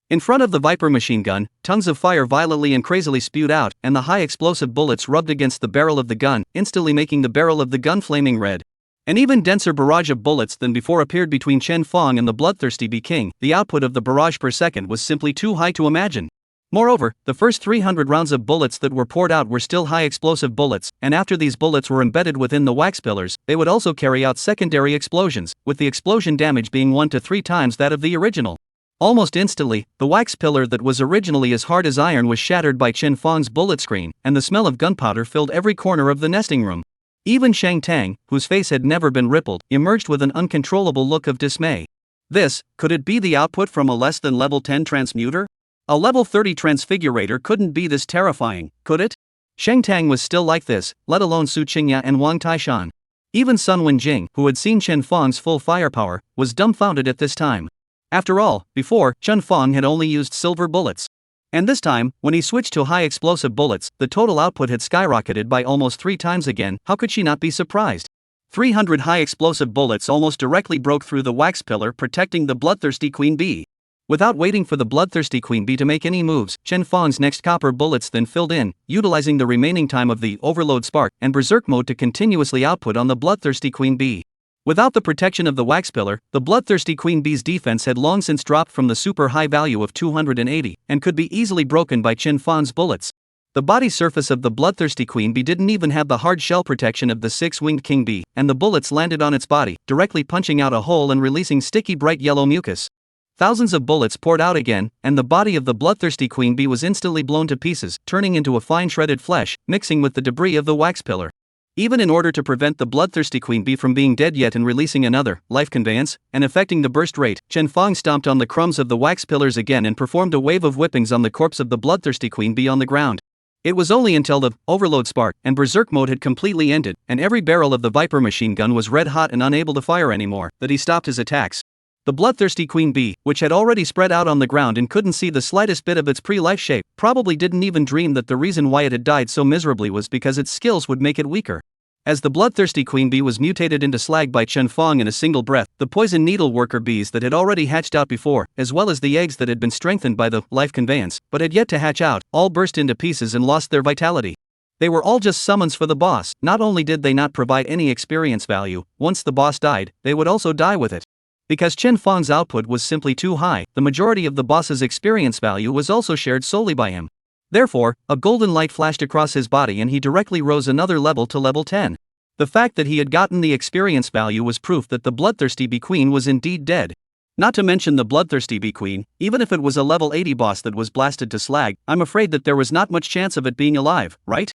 In front of the Viper machine gun, tongues of fire violently and crazily spewed out, and the high explosive bullets rubbed against the barrel of the gun, instantly making the barrel of the gun flaming red. An even denser barrage of bullets than before appeared between Chen Fong and the bloodthirsty bee king. The output of the barrage per second was simply too high to imagine. Moreover, the first 300 rounds of bullets that were poured out were still high explosive bullets, and after these bullets were embedded within the wax pillars, they would also carry out secondary explosions, with the explosion damage being 1 to 3 times that of the original. Almost instantly, the wax pillar that was originally as hard as iron was shattered by Chen Fong's bullet screen, and the smell of gunpowder filled every corner of the nesting room. Even Shang Tang, whose face had never been rippled, emerged with an uncontrollable look of dismay. Could it be the output from a less than level 10 transmuter? A level 30 transfigurator couldn't be this terrifying, could it? Shang Tang was still like this, let alone Su Qingya and Wang Taishan. Even Sun Wenjing, who had seen Chen Fong's full firepower, was dumbfounded at this time. After all, before, Chen Fong had only used silver bullets. And this time, when he switched to high explosive bullets, the total output had skyrocketed by almost 3 times again. How could she not be surprised? 300 high explosive bullets almost directly broke through the wax pillar, protecting the bloodthirsty queen bee. Without waiting for the bloodthirsty queen bee to make any moves, Chen Fong's next copper bullets then filled in, utilizing the remaining time of the overload spark and berserk mode to continuously output on the bloodthirsty queen bee. Without the protection of the wax pillar, the bloodthirsty queen bee's defense had long since dropped from the super high value of 280, and could be easily broken by Chen Fong's bullets. The body surface of the bloodthirsty queen bee didn't even have the hard shell protection of the 6-winged king bee, and the bullets landed on its body, directly punching out a hole and releasing sticky bright yellow mucus. Thousands of bullets poured out again, and the body of the bloodthirsty queen bee was instantly blown to pieces, turning into a fine shredded flesh, mixing with the debris of the wax pillar. Even in order to prevent the bloodthirsty queen bee from being dead yet and releasing another life conveyance, and affecting the burst rate, Chen Fong stomped on the crumbs of the wax pillars again and performed a wave of whippings on the corpse of the bloodthirsty queen bee on the ground. It was only until the overload spark and berserk mode had completely ended, and every barrel of the Viper machine gun was red hot and unable to fire anymore, that he stopped his attacks. The bloodthirsty queen bee, which had already spread out on the ground and couldn't see the slightest bit of its pre-life shape, probably didn't even dream that the reason why it had died so miserably was because its skills would make it weaker. As the bloodthirsty queen bee was mutated into slag by Chen Fong in a single breath, the poison needle worker bees that had already hatched out before, as well as the eggs that had been strengthened by the life conveyance, but had yet to hatch out, all burst into pieces and lost their vitality. They were all just summons for the boss. Not only did they not provide any experience value, once the boss died, they would also die with it. Because Chen Fong's output was simply too high, the majority of the boss's experience value was also shared solely by him. Therefore, a golden light flashed across his body and he directly rose another level to level 10. The fact that he had gotten the experience value was proof that the bloodthirsty bee queen was indeed dead. Not to mention the bloodthirsty bee queen, even if it was a level 80 boss that was blasted to slag, I'm afraid that there was not much chance of it being alive, right?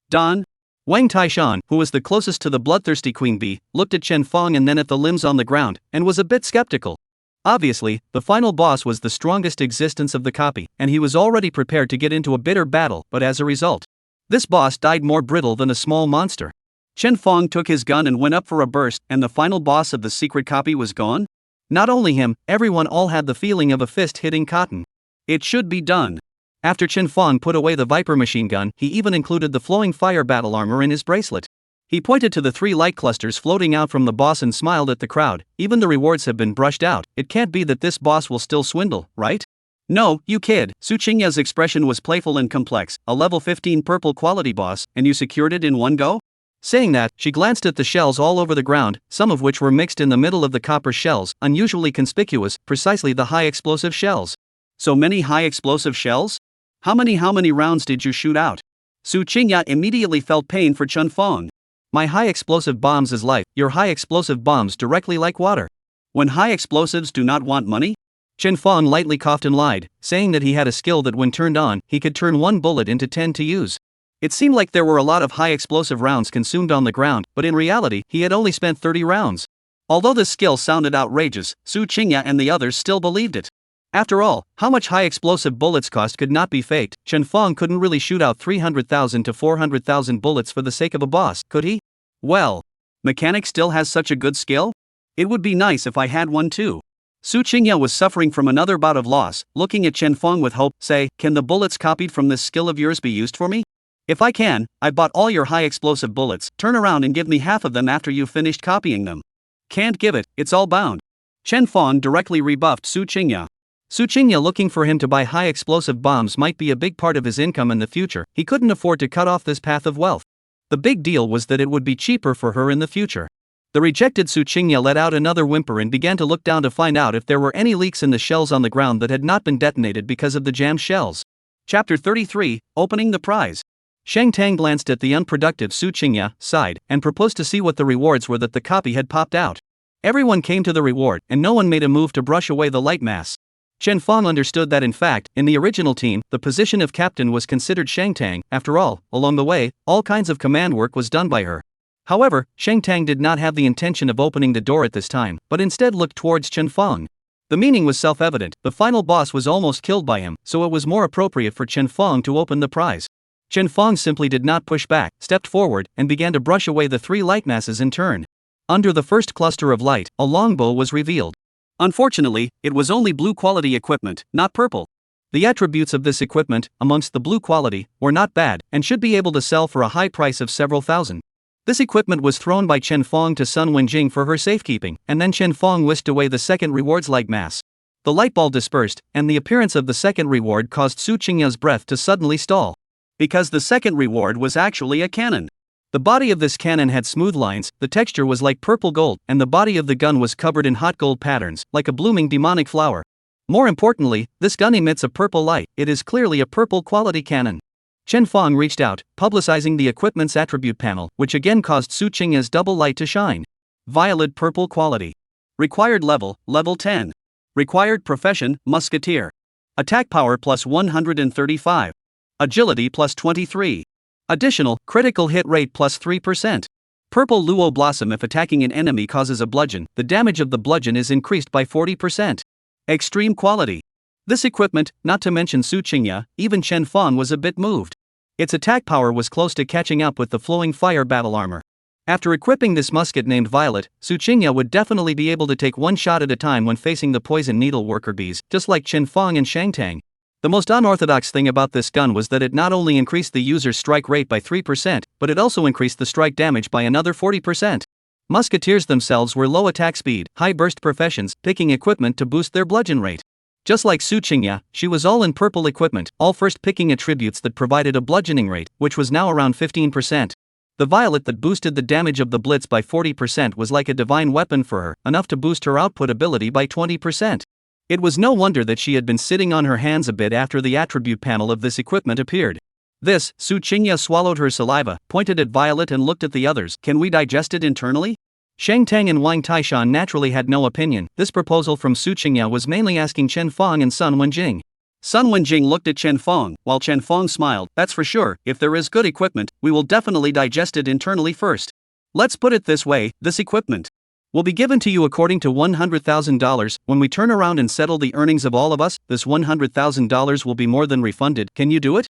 Don? Wang Taishan, who was the closest to the bloodthirsty queen bee, looked at Chen Fong and then at the limbs on the ground, and was a bit skeptical. Obviously, the final boss was the strongest existence of the copy, and he was already prepared to get into a bitter battle, but as a result, this boss died more brittle than a small monster. Chen Fong took his gun and went up for a burst, and the final boss of the secret copy was gone? Not only him, everyone all had the feeling of a fist hitting cotton. It should be done. After Chen Fong put away the Viper machine gun, he even included the flowing fire battle armor in his bracelet. He pointed to the 3 light clusters floating out from the boss and smiled at the crowd. Even the rewards have been brushed out. It can't be that this boss will still swindle, right? No, you kid. Su Qingya's expression was playful and complex. A level 15 purple quality boss, and you secured it in one go? Saying that, she glanced at the shells all over the ground, some of which were mixed in the middle of the copper shells, unusually conspicuous, precisely the high explosive shells. So many high explosive shells? How many rounds did you shoot out? Su Qingya immediately felt pain for Chen Fong. My high explosive bombs is life, your high explosive bombs directly like water. When high explosives do not want money? Chen Fong lightly coughed and lied, saying that he had a skill that when turned on, he could turn 1 bullet into 10 to use. It seemed like there were a lot of high explosive rounds consumed on the ground, but in reality, he had only spent 30 rounds. Although this skill sounded outrageous, Su Qingya and the others still believed it. After all, how much high explosive bullets cost could not be faked. Chen Fong couldn't really shoot out 300,000 to 400,000 bullets for the sake of a boss, could he? Well, mechanic still has such a good skill? It would be nice if I had one too. Su Qingya was suffering from another bout of loss, looking at Chen Fong with hope. Say, can the bullets copied from this skill of yours be used for me? If I can, I bought all your high explosive bullets. Turn around and give me half of them after you've finished copying them. Can't give it, it's all bound. Chen Fong directly rebuffed Su Qingya. Su Qingya looking for him to buy high explosive bombs might be a big part of his income in the future. He couldn't afford to cut off this path of wealth. The big deal was that it would be cheaper for her in the future. The rejected Su Qingya let out another whimper and began to look down to find out if there were any leaks in the shells on the ground that had not been detonated because of the jammed shells. Chapter 33, Opening the Prize. Shang Tang glanced at the unproductive Su Qingya, sighed, and proposed to see what the rewards were that the copy had popped out. Everyone came to the reward, and no one made a move to brush away the light mass. Chen Fong understood that in fact, in the original team, the position of captain was considered Shang Tang. After all, along the way, all kinds of command work was done by her. However, Shang Tang did not have the intention of opening the door at this time, but instead looked towards Chen Fong. The meaning was self-evident. The final boss was almost killed by him, so it was more appropriate for Chen Fong to open the prize. Chen Fong simply did not push back, stepped forward, and began to brush away the 3 light masses in turn. Under the first cluster of light, a longbow was revealed. Unfortunately, it was only blue quality equipment, not purple. The attributes of this equipment, amongst the blue quality, were not bad, and should be able to sell for a high price of several thousand. This equipment was thrown by Chen Fong to Sun Wenjing for her safekeeping, and then Chen Fong whisked away the second reward's light mass. The light ball dispersed, and the appearance of the second reward caused Su Qingya's breath to suddenly stall. Because the second reward was actually a cannon. The body of this cannon had smooth lines, the texture was like purple gold, and the body of the gun was covered in hot gold patterns, like a blooming demonic flower. More importantly, this gun emits a purple light. It is clearly a purple quality cannon. Chen Fong reached out, publicizing the equipment's attribute panel, which again caused Su Qingya's double light to shine. Violet purple quality. Required level, level 10. Required profession, musketeer. Attack power plus 135. Agility plus 23. Additional, critical hit rate plus 3%. Purple Luo Blossom. If attacking an enemy causes a bludgeon, the damage of the bludgeon is increased by 40%. Extreme quality. This equipment, not to mention Su Qingya, even Chen Fong was a bit moved. Its attack power was close to catching up with the flowing fire battle armor. After equipping this musket named Violet, Su Qingya would definitely be able to take one shot at a time when facing the poison needle worker bees, just like Chen Fong and Shang Tang. The most unorthodox thing about this gun was that it not only increased the user's strike rate by 3%, but it also increased the strike damage by another 40%. Musketeers themselves were low attack speed, high burst professions, picking equipment to boost their bludgeon rate. Just like Su Qingya, she was all in purple equipment, all first picking attributes that provided a bludgeoning rate, which was now around 15%. The violet that boosted the damage of the blitz by 40% was like a divine weapon for her, enough to boost her output ability by 20%. It was no wonder that she had been sitting on her hands a bit after the attribute panel of this equipment appeared. This, Su Qingya swallowed her saliva, pointed at Violet and looked at the others. Can we digest it internally? Shang Tang and Wang Taishan naturally had no opinion. This proposal from Su Qingya was mainly asking Chen Fong and Sun Wenjing. Sun Wenjing looked at Chen Fong, while Chen Fong smiled. That's for sure, if there is good equipment, we will definitely digest it internally first. Let's put it this way, this equipment. will be given to you according to $100,000. When we turn around and settle the earnings of all of us, this $100,000 will be more than refunded. Can you do it?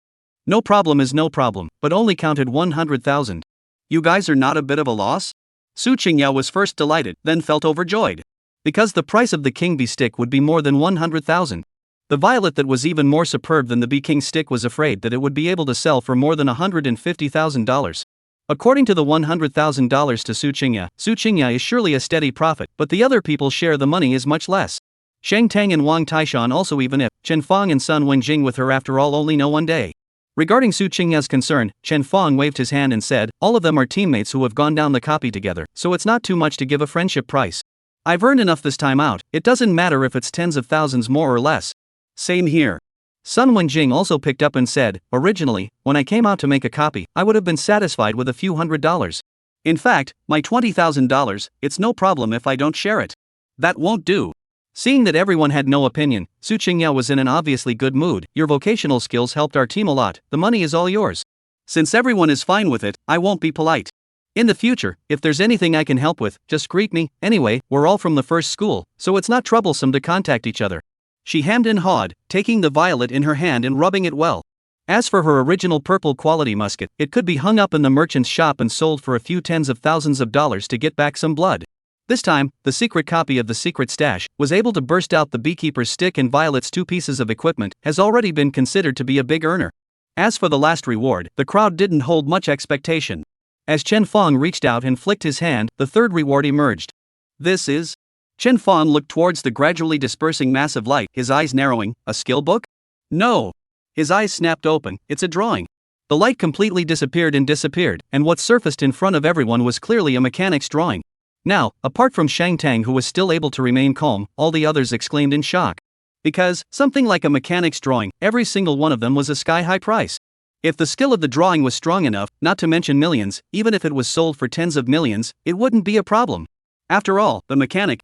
No problem is no problem, but only counted 100,000. You guys are not a bit of a loss? Su Qingya was first delighted, then felt overjoyed. Because the price of the king bee stick would be more than 100,000. The violet that was even more superb than the bee king stick was afraid that it would be able to sell for more than $150,000. According to the $100,000 to Su Qingya is surely a steady profit, but the other people's share the money is much less. Shang Tang and Wang Taishan also, even if Chen Feng and Sun Wenjing with her after all only know one day. Regarding Su Qingya's concern, Chen Feng waved his hand and said, all of them are teammates who have gone down the copy together, so it's not too much to give a friendship price. I've earned enough this time out, it doesn't matter if it's tens of thousands more or less. Same here. Sun Wenjing also picked up and said, originally, when I came out to make a copy, I would have been satisfied with a few $100s. In fact, my $20,000, it's no problem if I don't share it. That won't do. Seeing that everyone had no opinion, Su Qingya was in an obviously good mood. Your vocational skills helped our team a lot, the money is all yours. Since everyone is fine with it, I won't be polite. In the future, if there's anything I can help with, just greet me. Anyway, we're all from the first school, so it's not troublesome to contact each other. She hemmed and hawed, taking the violet in her hand and rubbing it well. As for her original purple quality musket, it could be hung up in the merchant's shop and sold for a few tens of thousands of dollars to get back some blood. This time, the secret copy of the secret stash was able to burst out the beekeeper's stick, and Violet's 2 pieces of equipment has already been considered to be a big earner. As for the last reward, the crowd didn't hold much expectation. As Chen Feng reached out and flicked his hand, the third reward emerged. This is? Chen Feng looked towards the gradually dispersing mass of light, his eyes narrowing. A skill book? No. His eyes snapped open. It's a drawing. The light completely disappeared, and what surfaced in front of everyone was clearly a mechanic's drawing. Now, apart from Shang Tang, who was still able to remain calm, all the others exclaimed in shock. Because, something like a mechanic's drawing, every single one of them was a sky-high price. If the skill of the drawing was strong enough, not to mention millions, even if it was sold for tens of millions, it wouldn't be a problem. After all, the mechanic,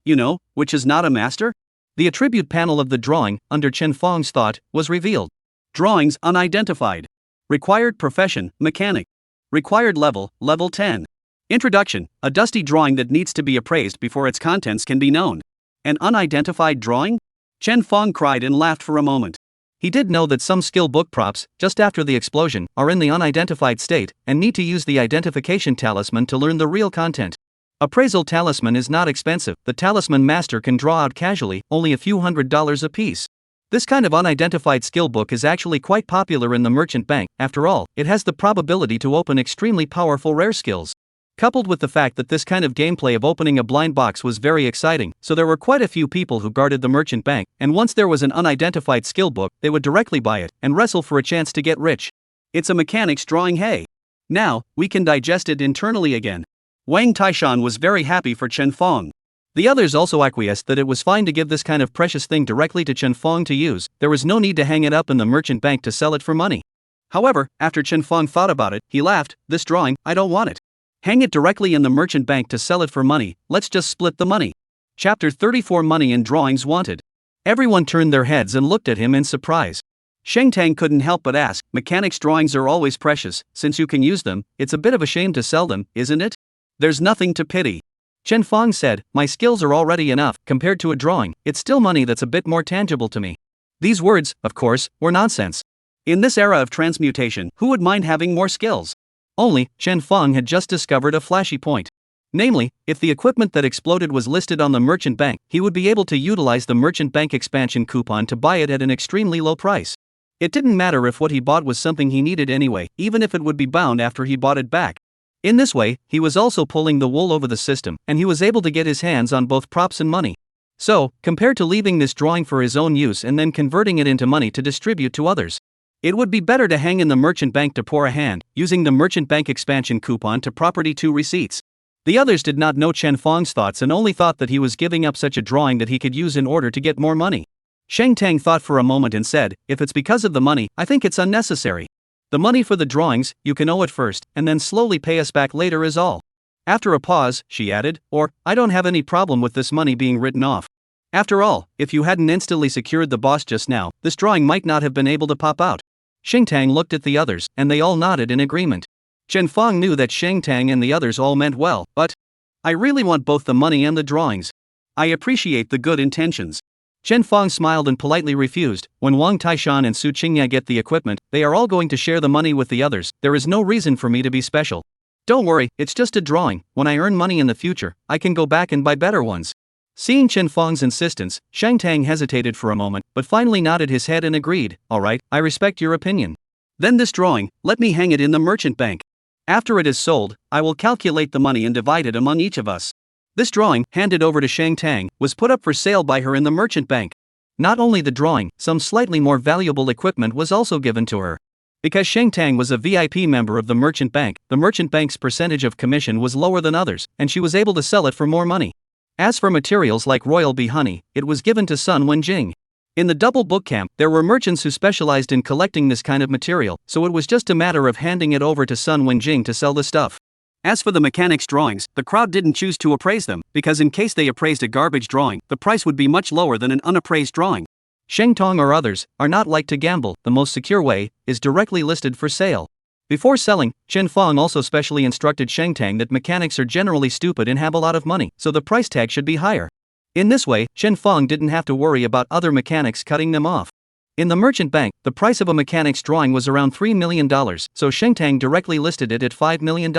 which is not a master? The attribute panel of the drawing, under Chen Feng's thought, was revealed. Drawings unidentified. Required profession, mechanic. Required level, level 10. Introduction, a dusty drawing that needs to be appraised before its contents can be known. An unidentified drawing? Chen Feng cried and laughed for a moment. He did know that some skill book props, just after the explosion, are in the unidentified state, and need to use the identification talisman to learn the real content. Appraisal talisman is not expensive, the talisman master can draw out casually, only a few $100s a piece. This kind of unidentified skill book is actually quite popular in the merchant bank. After all, it has the probability to open extremely powerful rare skills. Coupled with the fact that this kind of gameplay of opening a blind box was very exciting, so there were quite a few people who guarded the merchant bank, and once there was an unidentified skill book, they would directly buy it, and wrestle for a chance to get rich. It's a mechanic's drawing, hey. Now, we can digest it internally again. Wang Taishan was very happy for Chen Feng. The others also acquiesced that it was fine to give this kind of precious thing directly to Chen Feng to use. There was no need to hang it up in the merchant bank to sell it for money. However, after Chen Feng thought about it, he laughed. This drawing, I don't want it. Hang it directly in the merchant bank to sell it for money, let's just split the money. Chapter 34, Money and Drawings Wanted. Everyone turned their heads and looked at him in surprise. Shang Tang couldn't help but ask, mechanics' drawings are always precious, since you can use them, it's a bit of a shame to sell them, isn't it? There's nothing to pity. Chen Feng said, my skills are already enough, compared to a drawing, it's still money that's a bit more tangible to me. These words, of course, were nonsense. In this era of transmutation, who would mind having more skills? Only, Chen Feng had just discovered a flashy point. Namely, if the equipment that exploded was listed on the merchant bank, he would be able to utilize the merchant bank expansion coupon to buy it at an extremely low price. It didn't matter if what he bought was something he needed anyway, even if it would be bound after he bought it back. In this way, he was also pulling the wool over the system, and he was able to get his hands on both props and money. So, compared to leaving this drawing for his own use and then converting it into money to distribute to others, it would be better to hang in the merchant bank to pour a hand, using the merchant bank expansion coupon to property 2 receipts. The others did not know Chen Feng's thoughts and only thought that he was giving up such a drawing that he could use in order to get more money. Shang Tang thought for a moment and said, if it's because of the money, I think it's unnecessary. The money for the drawings, you can owe it first, and then slowly pay us back later is all. After a pause, she added, or, I don't have any problem with this money being written off. After all, if you hadn't instantly secured the boss just now, this drawing might not have been able to pop out. Shang Tang looked at the others, and they all nodded in agreement. Chen Feng knew that Shang Tang and the others all meant well, but I really want both the money and the drawings. I appreciate the good intentions. Chen Fong smiled and politely refused. When Wang Taishan and Su Qingya get the equipment, they are all going to share the money with the others. There is no reason for me to be special. Don't worry, it's just a drawing. When I earn money in the future, I can go back and buy better ones. Seeing Chen Fong's insistence, Shang Tang hesitated for a moment, but finally nodded his head and agreed. All right, I respect your opinion. Then this drawing, let me hang it in the merchant bank. After it is sold, I will calculate the money and divide it among each of us. This drawing, handed over to Shang Tang, was put up for sale by her in the merchant bank. Not only the drawing, some slightly more valuable equipment was also given to her. Because Shang Tang was a VIP member of the merchant bank's percentage of commission was lower than others, and she was able to sell it for more money. As for materials like royal bee honey, it was given to Sun Wenjing. In the double book camp, there were merchants who specialized in collecting this kind of material, so it was just a matter of handing it over to Sun Wenjing to sell the stuff. As for the mechanics' drawings, the crowd didn't choose to appraise them, because in case they appraised a garbage drawing, the price would be much lower than an unappraised drawing. Shang Tong or others are not like to gamble. The most secure way is directly listed for sale. Before selling, Chen Fong also specially instructed Shang Tang that mechanics are generally stupid and have a lot of money, so the price tag should be higher. In this way, Chen Fong didn't have to worry about other mechanics cutting them off. In the merchant bank, the price of a mechanic's drawing was around $3 million, so Shang Tang directly listed it at $5 million.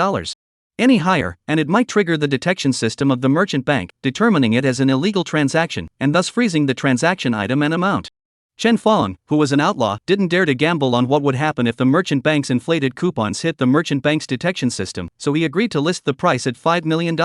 Any higher, and it might trigger the detection system of the merchant bank, determining it as an illegal transaction, and thus freezing the transaction item and amount. Chen Fong, who was an outlaw, didn't dare to gamble on what would happen if the merchant bank's inflated coupons hit the merchant bank's detection system, so he agreed to list the price at $5 million.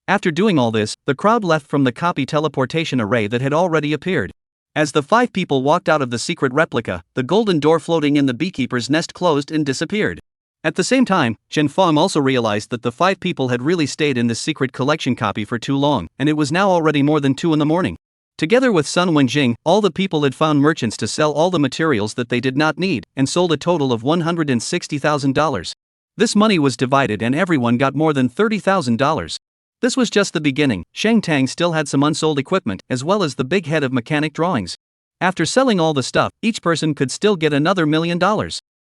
After doing all this, the crowd left from the copy teleportation array that had already appeared. As the 5 people walked out of the secret replica, the golden door floating in the beekeeper's nest closed and disappeared. At the same time, Chen Fong also realized that the 5 people had really stayed in this secret collection copy for too long, and it was now already more than 2 in the morning. Together with Sun Wenjing, all the people had found merchants to sell all the materials that they did not need, and sold a total of $160,000. This money was divided and everyone got more than $30,000. This was just the beginning. Shang Tang still had some unsold equipment, as well as the big head of mechanic drawings. After selling all the stuff, each person could still get another $1 million.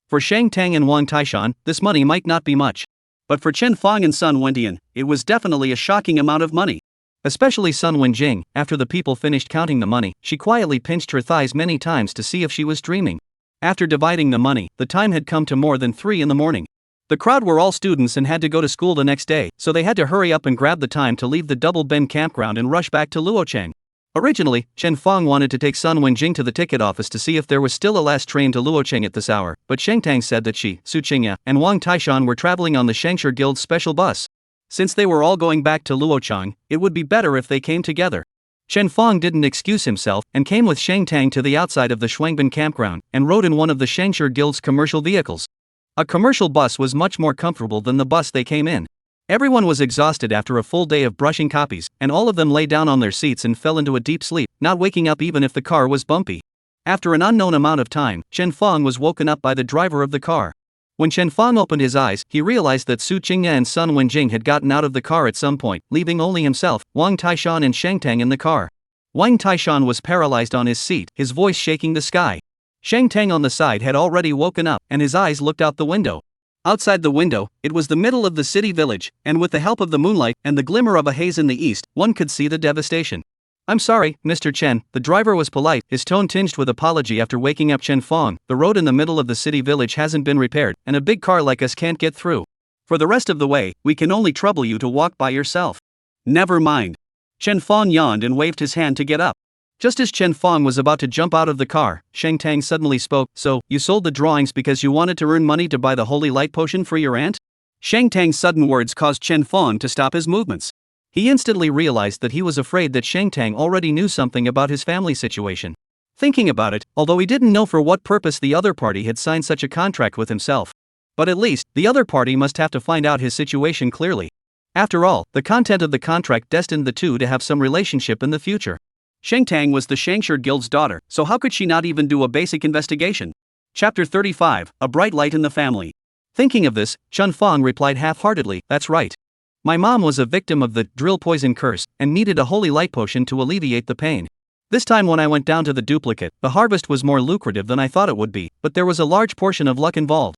For Shang Tang and Wang Taishan, this money might not be much. But for Chen Fong and Sun Wendian, it was definitely a shocking amount of money. Especially Sun Wenjing. After the people finished counting the money, she quietly pinched her thighs many times to see if she was dreaming. After dividing the money, the time had come to more than 3 in the morning. The crowd were all students and had to go to school the next day, so they had to hurry up and grab the time to leave the Double Bend campground and rush back to Luochang. Originally, Chen Fong wanted to take Sun Wenjing to the ticket office to see if there was still a last train to Luochang at this hour, but Shang Tang said that she, Su Qingya, and Wang Taishan were traveling on the Shangshi Guild's special bus. Since they were all going back to Luochang, it would be better if they came together. Chen Fong didn't excuse himself and came with Shang Tang to the outside of the Shuangbin campground and rode in one of the Shangshi Guild's commercial vehicles. A commercial bus was much more comfortable than the bus they came in. Everyone was exhausted after a full day of brushing copies, and all of them lay down on their seats and fell into a deep sleep, not waking up even if the car was bumpy. After an unknown amount of time, Chen Fong was woken up by the driver of the car. When Chen Fong opened his eyes, he realized that Su Qingya and Sun Wenjing had gotten out of the car at some point, leaving only himself, Wang Taishan and Shang Tang in the car. Wang Taishan was paralyzed on his seat, his voice shaking the sky. Shang Tang on the side had already woken up, and his eyes looked out the window. Outside the window, it was the middle of the city village, and with the help of the moonlight and the glimmer of a haze in the east, one could see the devastation. "I'm sorry, Mr. Chen," the driver was polite, his tone tinged with apology after waking up Chen Fong. "The road in the middle of the city village hasn't been repaired, and a big car like us can't get through. For the rest of the way, we can only trouble you to walk by yourself." "Never mind." Chen Fong yawned and waved his hand to get up. Just as Chen Fong was about to jump out of the car, Shang Tang suddenly spoke. "So, you sold the drawings because you wanted to earn money to buy the holy light potion for your aunt?" Shang Tang's sudden words caused Chen Fong to stop his movements. He instantly realized that he was afraid that Shang Tang already knew something about his family situation. Thinking about it, although he didn't know for what purpose the other party had signed such a contract with himself. But at least, the other party must have to find out his situation clearly. After all, the content of the contract destined the two to have some relationship in the future. Shang Tang was the Shangshi Guild's daughter, so how could she not even do a basic investigation? Chapter 35, A Bright Light in the Family. Thinking of this, Chen Fong replied half-heartedly, "That's right. My mom was a victim of the drill poison curse and needed a holy light potion to alleviate the pain. This time when I went down to the duplicate, the harvest was more lucrative than I thought it would be, but there was a large portion of luck involved.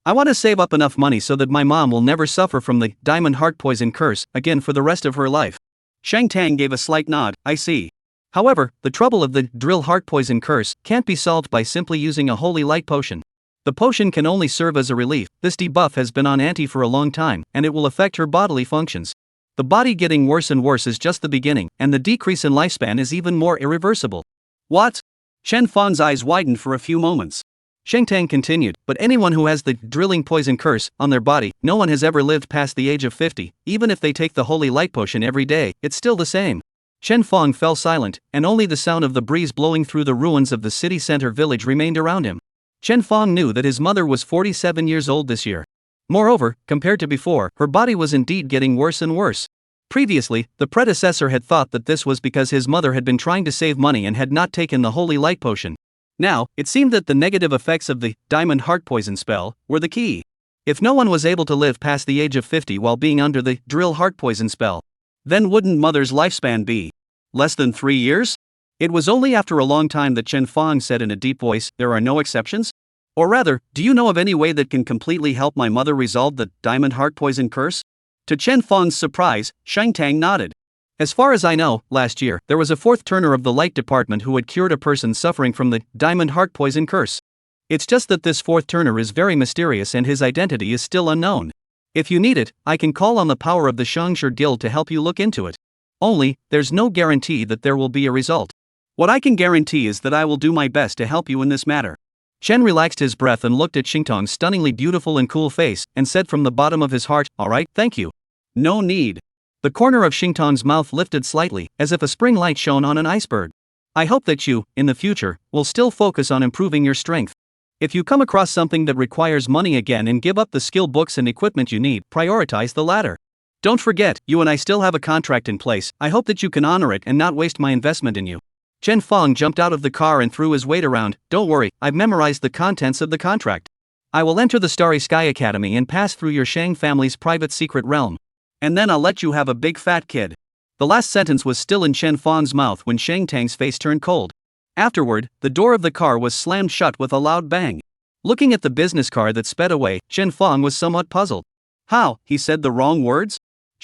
I want to save up enough money so that my mom will never suffer from the diamond heart poison curse again for the rest of her life. Shang Tang gave a slight nod, I see. However, the trouble of the drill heart poison curse can't be solved by simply using a holy light potion. The potion can only serve as a relief. This debuff has been on Auntie for a long time, and it will affect her bodily functions. The body getting worse and worse is just the beginning, and the decrease in lifespan is even more irreversible. What? Chen Fang's eyes widened for a few moments. Shang Tang continued, but anyone who has the drilling poison curse on their body, no one has ever lived past the age of 50, even if they take the holy light potion every day, it's still the same. Chen Fang fell silent, and only the sound of the breeze blowing through the ruins of the city center village remained around him. Chen Fang knew that his mother was 47 years old this year. Moreover, compared to before, her body was indeed getting worse and worse. Previously, the predecessor had thought that this was because his mother had been trying to save money and had not taken the holy light potion. Now, it seemed that the negative effects of the diamond heart poison spell were the key. If no one was able to live past the age of 50 while being under the drill heart poison spell, then wouldn't mother's lifespan be less than 3 years? It was only after a long time that Chen Fang said in a deep voice, "There are no exceptions? Or rather, do you know of any way that can completely help my mother resolve the diamond heart poison curse?" To Chen Fang's surprise, Shang Tang nodded. As far as I know, last year, there was a fourth turner of the light department who had cured a person suffering from the diamond heart poison curse. It's just that this fourth turner is very mysterious and his identity is still unknown. If you need it, I can call on the power of the Shangshi Guild to help you look into it. Only, there's no guarantee that there will be a result. What I can guarantee is that I will do my best to help you in this matter. Chen relaxed his breath and looked at Xingtong's stunningly beautiful and cool face, and said from the bottom of his heart, "Alright, thank you. No need." The corner of Xingtong's mouth lifted slightly, as if a spring light shone on an iceberg. "I hope that you, in the future, will still focus on improving your strength. If you come across something that requires money again and give up the skill books and equipment you need, prioritize the latter. Don't forget, you and I still have a contract in place. I hope that you can honor it and not waste my investment in you." Chen Fang jumped out of the car and threw his weight around. "Don't worry, I've memorized the contents of the contract. I will enter the Starry Sky Academy and pass through your Shang family's private secret realm. And then I'll let you have a big fat kid." The last sentence was still in Chen Fang's mouth when Shang Tang's face turned cold. Afterward, the door of the car was slammed shut with a loud bang. Looking at the business car that sped away, Chen Fang was somewhat puzzled. "How, he said the wrong words?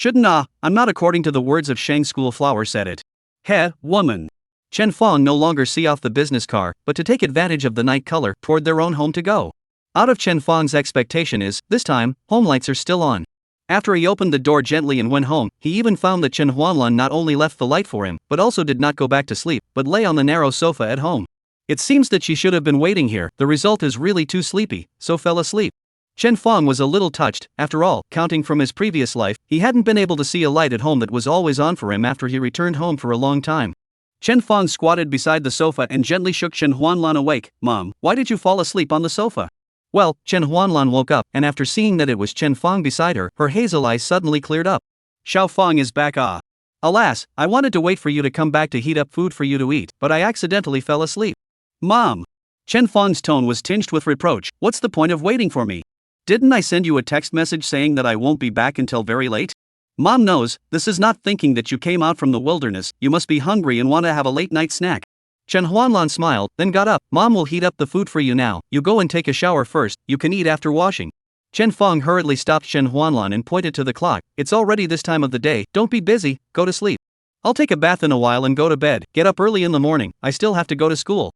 I'm not according to the words of Shang School Flower said it. Heh, woman." Chen Fang no longer see off the business car, but to take advantage of the night color, toward their own home to go. Out of Chen Fang's expectation is, this time, home lights are still on. After he opened the door gently and went home, he even found that Chen Huanlan not only left the light for him, but also did not go back to sleep, but lay on the narrow sofa at home. It seems that she should have been waiting here. The result is really too sleepy, so fell asleep. Chen Fang was a little touched. After all, counting from his previous life, he hadn't been able to see a light at home that was always on for him after he returned home for a long time. Chen Fang squatted beside the sofa and gently shook Chen Huanlan awake. "Mom, why did you fall asleep on the sofa?" Well, Chen Huanlan woke up, and after seeing that it was Chen Fang beside her, her hazel eyes suddenly cleared up. "Xiao Fang is back, ah. Alas, I wanted to wait for you to come back to heat up food for you to eat, but I accidentally fell asleep." "Mom!" Chen Fang's tone was tinged with reproach. "What's the point of waiting for me? Didn't I send you a text message saying that I won't be back until very late? Mom knows, this is not thinking that you came out from the wilderness, you must be hungry and want to have a late night snack." Chen Huanlan smiled, then got up. "Mom will heat up the food for you now. You go and take a shower first, you can eat after washing." Chen Fang hurriedly stopped Chen Huanlan and pointed to the clock. "It's already this time of the day, don't be busy, go to sleep. I'll take a bath in a while and go to bed. Get up early in the morning, I still have to go to school."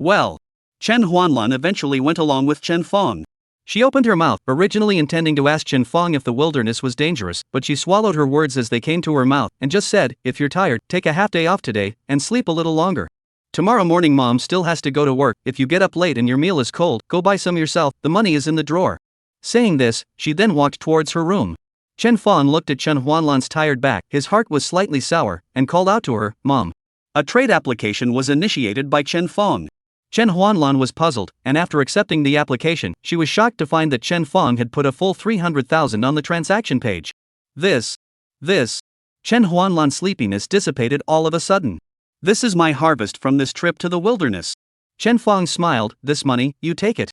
Well. Chen Huanlan eventually went along with Chen Fang. She opened her mouth, originally intending to ask Chen Fang if the wilderness was dangerous, but she swallowed her words as they came to her mouth, and just said, "If you're tired, take a half day off today, and sleep a little longer. Tomorrow morning Mom still has to go to work. If you get up late and your meal is cold, go buy some yourself, the money is in the drawer." Saying this, she then walked towards her room. Chen Fang looked at Chen Huanlan's tired back, his heart was slightly sour, and called out to her, "Mom." A trade application was initiated by Chen Fang. Chen Huanlan was puzzled, and after accepting the application, she was shocked to find that Chen Fang had put a full 300,000 on the transaction page. Chen Huanlan's sleepiness dissipated all of a sudden. "This is my harvest from this trip to the wilderness." Chen Fang smiled. "This money, you take it.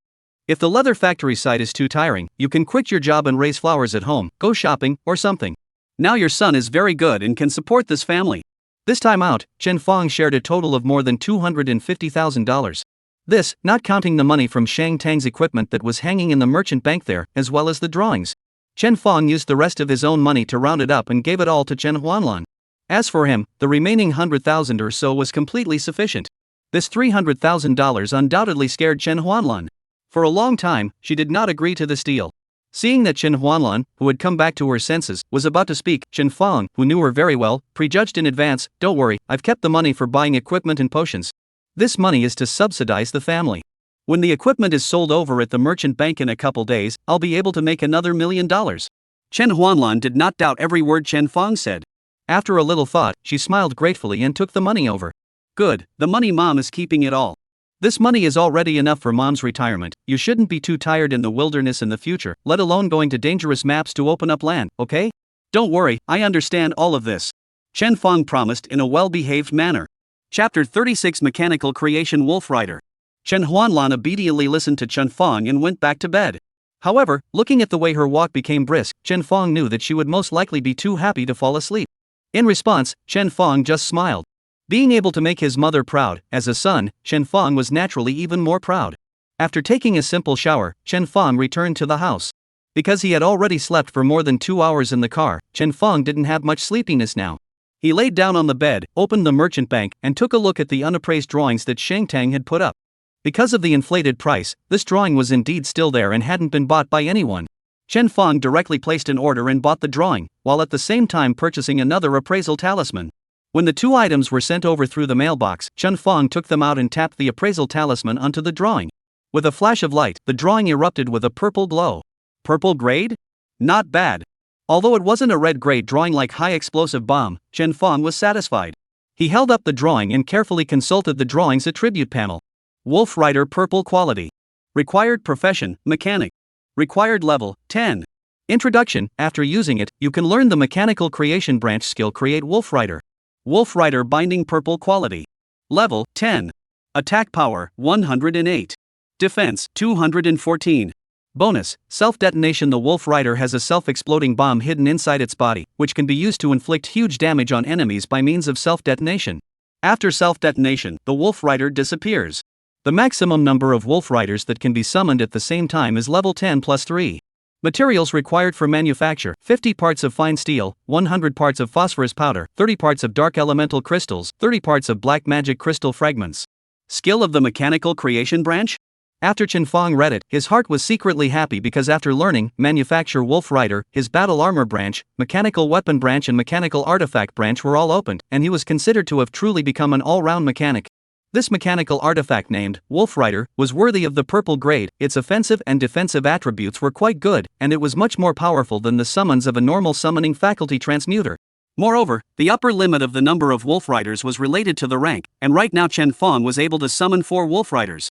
If the leather factory site is too tiring, you can quit your job and raise flowers at home, go shopping, or something. Now your son is very good and can support this family." This time out, Chen Fang shared a total of more than $250,000. This, not counting the money from Shang Tang's equipment that was hanging in the merchant bank there, as well as the drawings. Chen Fong used the rest of his own money to round it up and gave it all to Chen Huanlan. As for him, the remaining 100,000 or so was completely sufficient. This $300,000 undoubtedly scared Chen Huanlan. For a long time, she did not agree to this deal. Seeing that Chen Huanlan, who had come back to her senses, was about to speak, Chen Fong, who knew her very well, prejudged in advance, "Don't worry, I've kept the money for buying equipment and potions. This money is to subsidize the family. When the equipment is sold over at the merchant bank in a couple days, I'll be able to make another $1 million." Chen Huanlan did not doubt every word Chen Fong said. After a little thought, she smiled gratefully and took the money over. "Good, the money Mom is keeping it all. This money is already enough for Mom's retirement. You shouldn't be too tired in the wilderness in the future, let alone going to dangerous maps to open up land, okay? Don't worry, I understand all of this," Chen Fong promised in a well-behaved manner. Chapter 36 Mechanical Creation Wolf Rider. Chen Huanlan obediently listened to Chen Fong and went back to bed. However, looking at the way her walk became brisk, Chen Fong knew that she would most likely be too happy to fall asleep. In response, Chen Fong just smiled. Being able to make his mother proud, as a son, Chen Fong was naturally even more proud. After taking a simple shower, Chen Fong returned to the house. Because he had already slept for more than 2 hours in the car, Chen Fong didn't have much sleepiness now. He laid down on the bed, opened the merchant bank, and took a look at the unappraised drawings that Shang Tang had put up. Because of the inflated price, this drawing was indeed still there and hadn't been bought by anyone. Chen Fong directly placed an order and bought the drawing, while at the same time purchasing another appraisal talisman. When the two items were sent over through the mailbox, Chen Fong took them out and tapped the appraisal talisman onto the drawing. With a flash of light, the drawing erupted with a purple glow. Purple grade? Not bad. Although it wasn't a red grade drawing like high explosive bomb, Chen Fong was satisfied. He held up the drawing and carefully consulted the drawing's attribute panel. Wolf Rider purple quality. Required profession, mechanic. Required level, 10. Introduction, after using it, you can learn the mechanical creation branch skill create Wolf Rider. Wolf Rider binding purple quality. Level, 10. Attack power, 108. Defense, 214. Bonus, self-detonation. The Wolf Rider has a self-exploding bomb hidden inside its body, which can be used to inflict huge damage on enemies by means of self-detonation. After self-detonation, the Wolf Rider disappears. The maximum number of Wolf Riders that can be summoned at the same time is level 10 plus 3. Materials required for manufacture: 50 parts of fine steel, 100 parts of phosphorus powder, 30 parts of dark elemental crystals, 30 parts of black magic crystal fragments. Skill of the mechanical creation branch? After Chen Fong read it, his heart was secretly happy because after learning manufacture Wolf Rider, his battle armor branch, mechanical weapon branch and mechanical artifact branch were all opened, and he was considered to have truly become an all-round mechanic. This mechanical artifact named Wolf Rider was worthy of the purple grade. Its offensive and defensive attributes were quite good, and it was much more powerful than the summons of a normal summoning faculty transmuter. Moreover, the upper limit of the number of Wolf Riders was related to the rank, and right now Chen Fong was able to summon 4 Wolf Riders.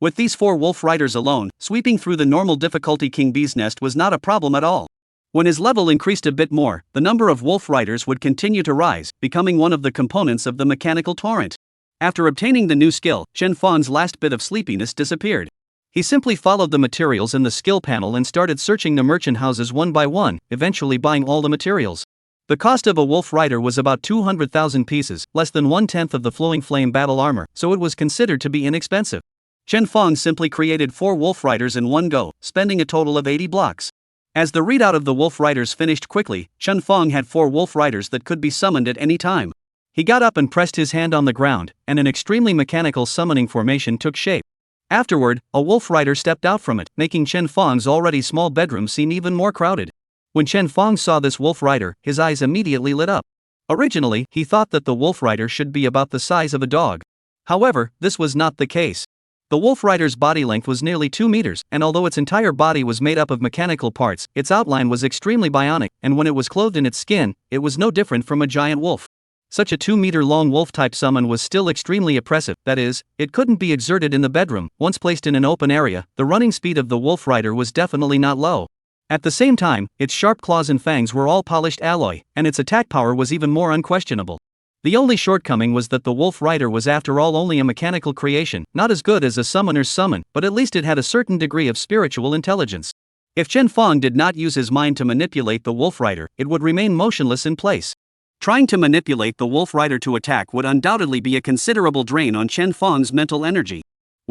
With these 4 Wolf Riders alone, sweeping through the normal difficulty King Bee's Nest was not a problem at all. When his level increased a bit more, the number of Wolf Riders would continue to rise, becoming one of the components of the mechanical torrent. After obtaining the new skill, Chen Fong's last bit of sleepiness disappeared. He simply followed the materials in the skill panel and started searching the merchant houses one by one, eventually buying all the materials. The cost of a Wolf Rider was about 200,000 pieces, less than 1/10 of the Flowing Flame battle armor, so it was considered to be inexpensive. Chen Fong simply created 4 Wolf Riders in one go, spending a total of 80 blocks. As the readout of the Wolf Riders finished quickly, Chen Fong had 4 Wolf Riders that could be summoned at any time. He got up and pressed his hand on the ground, and an extremely mechanical summoning formation took shape. Afterward, a Wolf Rider stepped out from it, making Chen Fong's already small bedroom seem even more crowded. When Chen Fong saw this Wolf Rider, his eyes immediately lit up. Originally, he thought that the Wolf Rider should be about the size of a dog. However, this was not the case. The Wolf Rider's body length was nearly 2 meters, and although its entire body was made up of mechanical parts, its outline was extremely bionic, and when it was clothed in its skin, it was no different from a giant wolf. Such a 2-meter-long wolf-type summon was still extremely oppressive, that is, it couldn't be exerted in the bedroom. Once placed in an open area, the running speed of the Wolf Rider was definitely not low. At the same time, its sharp claws and fangs were all polished alloy, and its attack power was even more unquestionable. The only shortcoming was that the Wolf Rider was after all only a mechanical creation, not as good as a summoner's summon, but at least it had a certain degree of spiritual intelligence. If Chen Fong did not use his mind to manipulate the Wolf Rider, it would remain motionless in place. Trying to manipulate the Wolf Rider to attack would undoubtedly be a considerable drain on Chen Fong's mental energy.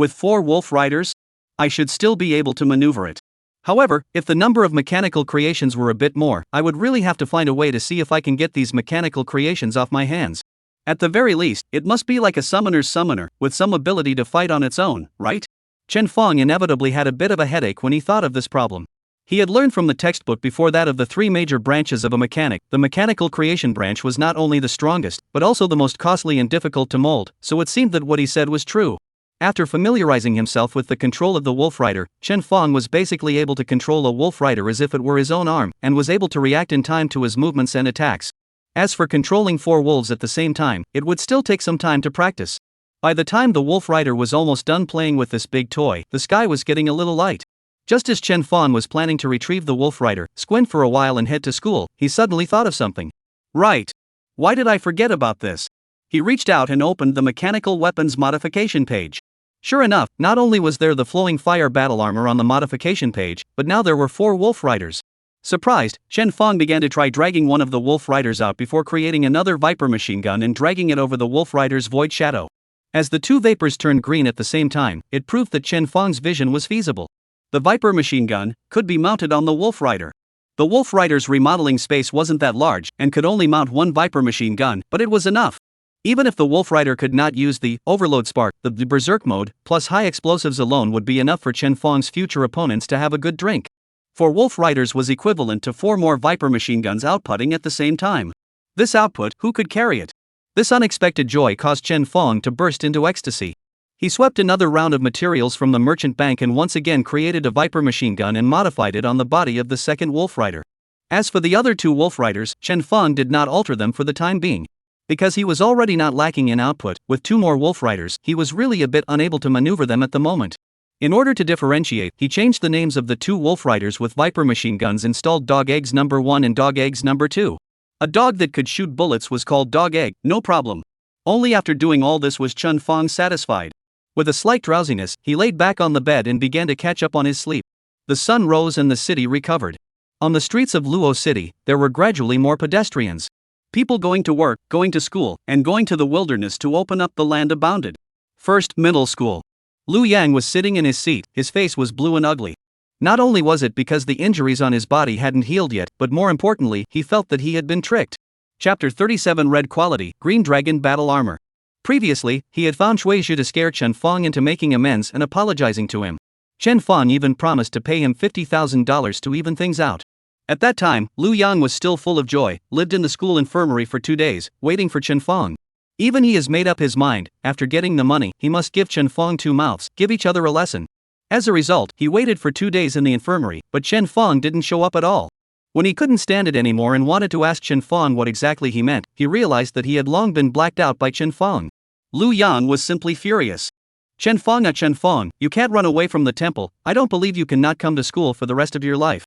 With 4 wolf riders? I should still be able to maneuver it. However, if the number of mechanical creations were a bit more, I would really have to find a way to see if I can get these mechanical creations off my hands. At the very least, it must be like a summoner's summoner, with some ability to fight on its own, right? Chen Fong inevitably had a bit of a headache when he thought of this problem. He had learned from the textbook before that of the 3 major branches of a mechanic, the mechanical creation branch was not only the strongest, but also the most costly and difficult to mold, so it seemed that what he said was true. After familiarizing himself with the control of the wolf rider, Chen Fong was basically able to control a wolf rider as if it were his own arm, and was able to react in time to his movements and attacks. As for controlling 4 wolves at the same time, it would still take some time to practice. By the time the wolf rider was almost done playing with this big toy, the sky was getting a little light. Just as Chen Fong was planning to retrieve the wolf rider, squint for a while and head to school, he suddenly thought of something. Right. Why did I forget about this? He reached out and opened the mechanical weapons modification page. Sure enough, not only was there the flowing fire battle armor on the modification page, but now there were 4 wolf riders. Surprised, Chen Fong began to try dragging one of the wolf riders out before creating another viper machine gun and dragging it over the wolf rider's void shadow. As the 2 vapors turned green at the same time, it proved that Chen Fong's vision was feasible. The viper machine gun could be mounted on the wolf rider. The wolf rider's remodeling space wasn't that large and could only mount 1 viper machine gun, but it was enough. Even if the wolf rider could not use the overload spark, the berserk mode, plus high explosives alone would be enough for Chen Fong's future opponents to have a good drink. 4 wolf riders was equivalent to 4 more viper machine guns outputting at the same time. This output, who could carry it? This unexpected joy caused Chen Fong to burst into ecstasy. He swept another round of materials from the merchant bank and once again created a viper machine gun and modified it on the body of the second wolf rider. As for the other 2 wolf riders, Chen Fong did not alter them for the time being. Because he was already not lacking in output, with 2 more wolf riders, he was really a bit unable to maneuver them at the moment. In order to differentiate, he changed the names of the 2 wolf riders with viper machine guns installed Dog Eggs number 1 and Dog Eggs number 2. A dog that could shoot bullets was called Dog Egg, no problem. Only after doing all this was Chen Fong satisfied. With a slight drowsiness, he laid back on the bed and began to catch up on his sleep. The sun rose and the city recovered. On the streets of Luo City, there were gradually more pedestrians. People going to work, going to school, and going to the wilderness to open up the land abounded. First, middle school. Lu Yang was sitting in his seat, his face was blue and ugly. Not only was it because the injuries on his body hadn't healed yet, but more importantly, he felt that he had been tricked. Chapter 37 Red Quality, Green Dragon Battle Armor. Previously, he had found Shuizhi to scare Chen Fong into making amends and apologizing to him. Chen Fong even promised to pay him $50,000 to even things out. At that time, Lu Yang was still full of joy, lived in the school infirmary for 2 days, waiting for Chen Fong. Even he has made up his mind, after getting the money, he must give Chen Fong 2 mouths, give each other a lesson. As a result, he waited for 2 days in the infirmary, but Chen Fong didn't show up at all. When he couldn't stand it anymore and wanted to ask Chen Fong what exactly he meant, he realized that he had long been blacked out by Chen Fong. Lu Yang was simply furious. Chen Fong, you can't run away from the temple, I don't believe you can not come to school for the rest of your life.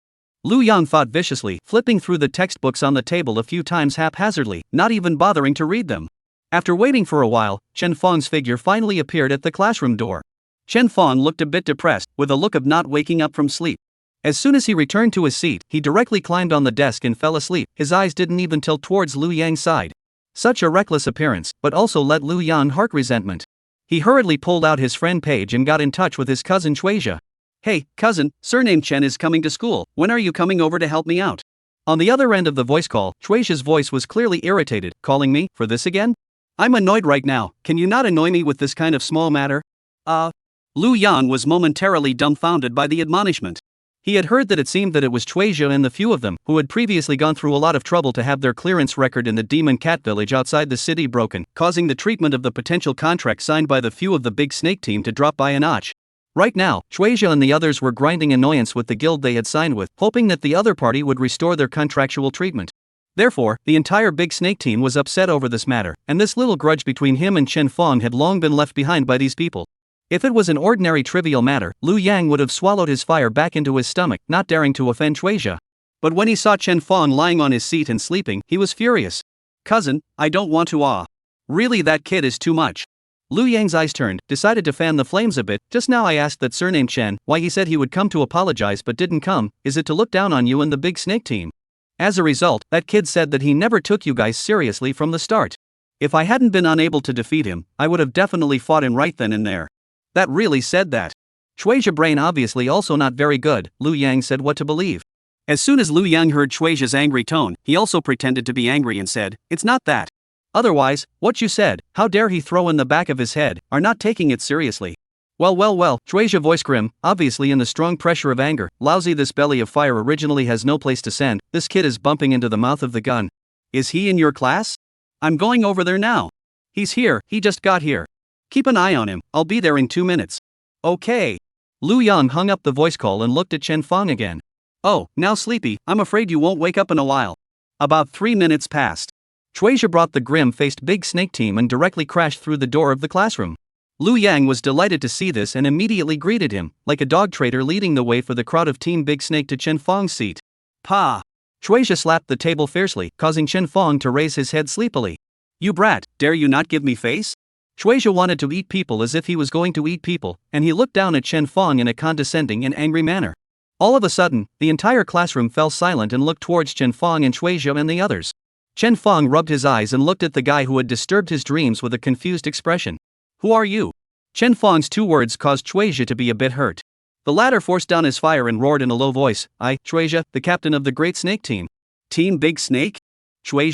Lu Yang thought viciously, flipping through the textbooks on the table a few times haphazardly, not even bothering to read them. After waiting for a while, Chen Fong's figure finally appeared at the classroom door. Chen Fong looked a bit depressed, with a look of not waking up from sleep. As soon as he returned to his seat, he directly climbed on the desk and fell asleep, his eyes didn't even tilt towards Lu Yang's side. Such a reckless appearance, but also let Lu Yang heart resentment. He hurriedly pulled out his friend Paige and got in touch with his cousin Shuizhi. Hey, cousin, surname Chen is coming to school, when are you coming over to help me out? On the other end of the voice call, Shuizhi's voice was clearly irritated, calling me, for this again? I'm annoyed right now, can you not annoy me with this kind of small matter? Lu Yang was momentarily dumbfounded by the admonishment. He had heard that it seemed that it was Shuizhi and the few of them, who had previously gone through a lot of trouble to have their clearance record in the Demon Cat Village outside the city broken, causing the treatment of the potential contract signed by the few of the Big Snake team to drop by a notch. Right now, Shuizhi and the others were grinding annoyance with the guild they had signed with, hoping that the other party would restore their contractual treatment. Therefore, the entire Big Snake team was upset over this matter, and this little grudge between him and Chen Fong had long been left behind by these people. If it was an ordinary trivial matter, Lu Yang would have swallowed his fire back into his stomach, not daring to offend Shuizhi. But when he saw Chen Fong lying on his seat and sleeping, he was furious. Cousin, I don't want to Really, that kid is too much. Lu Yang's eyes turned, decided to fan the flames a bit. Just now I asked that surname Chen why he said he would come to apologize but didn't come. Is it to look down on you and the Big Snake team? As a result, that kid said that he never took you guys seriously from the start. If I hadn't been unable to defeat him, I would have definitely fought him right then and there. That really said that. Shui's brain obviously also not very good, Liu Yang said what to believe. As soon as Liu Yang heard Shui's angry tone, he also pretended to be angry and said, "It's not that. Otherwise, what you said, how dare he throw in the back of his head, are not taking it seriously." Well, Shui's voice grim, obviously in the strong pressure of anger. Lousy, this belly of fire originally has no place to send, this kid is bumping into the mouth of the gun. Is he in your class? I'm going over there now. He's here, he just got here. Keep an eye on him, I'll be there in 2 minutes. Okay. Liu Yang hung up the voice call and looked at Chen Fang again. Oh, now sleepy, I'm afraid you won't wake up in a while. About 3 minutes passed. Shui brought the grim-faced big snake team and directly crashed through the door of the classroom. Liu Yang was delighted to see this and immediately greeted him, like a dog trader leading the way for the crowd of Team Big Snake to Chen Fang's seat. Pa! Shui slapped the table fiercely, causing Chen Fang to raise his head sleepily. You brat, dare you not give me face? Shui wanted to eat people as if he was going to eat people, and he looked down at Chen Fang in a condescending and angry manner. All of a sudden, the entire classroom fell silent and looked towards Chen Fang and Shui and the others. Chen Fang rubbed his eyes and looked at the guy who had disturbed his dreams with a confused expression. Who are you? Chen Fang's 2 words caused Shui to be a bit hurt. The latter forced down his fire and roared in a low voice, I, Shui, the captain of the Great Snake Team. Team Big Snake? Shui?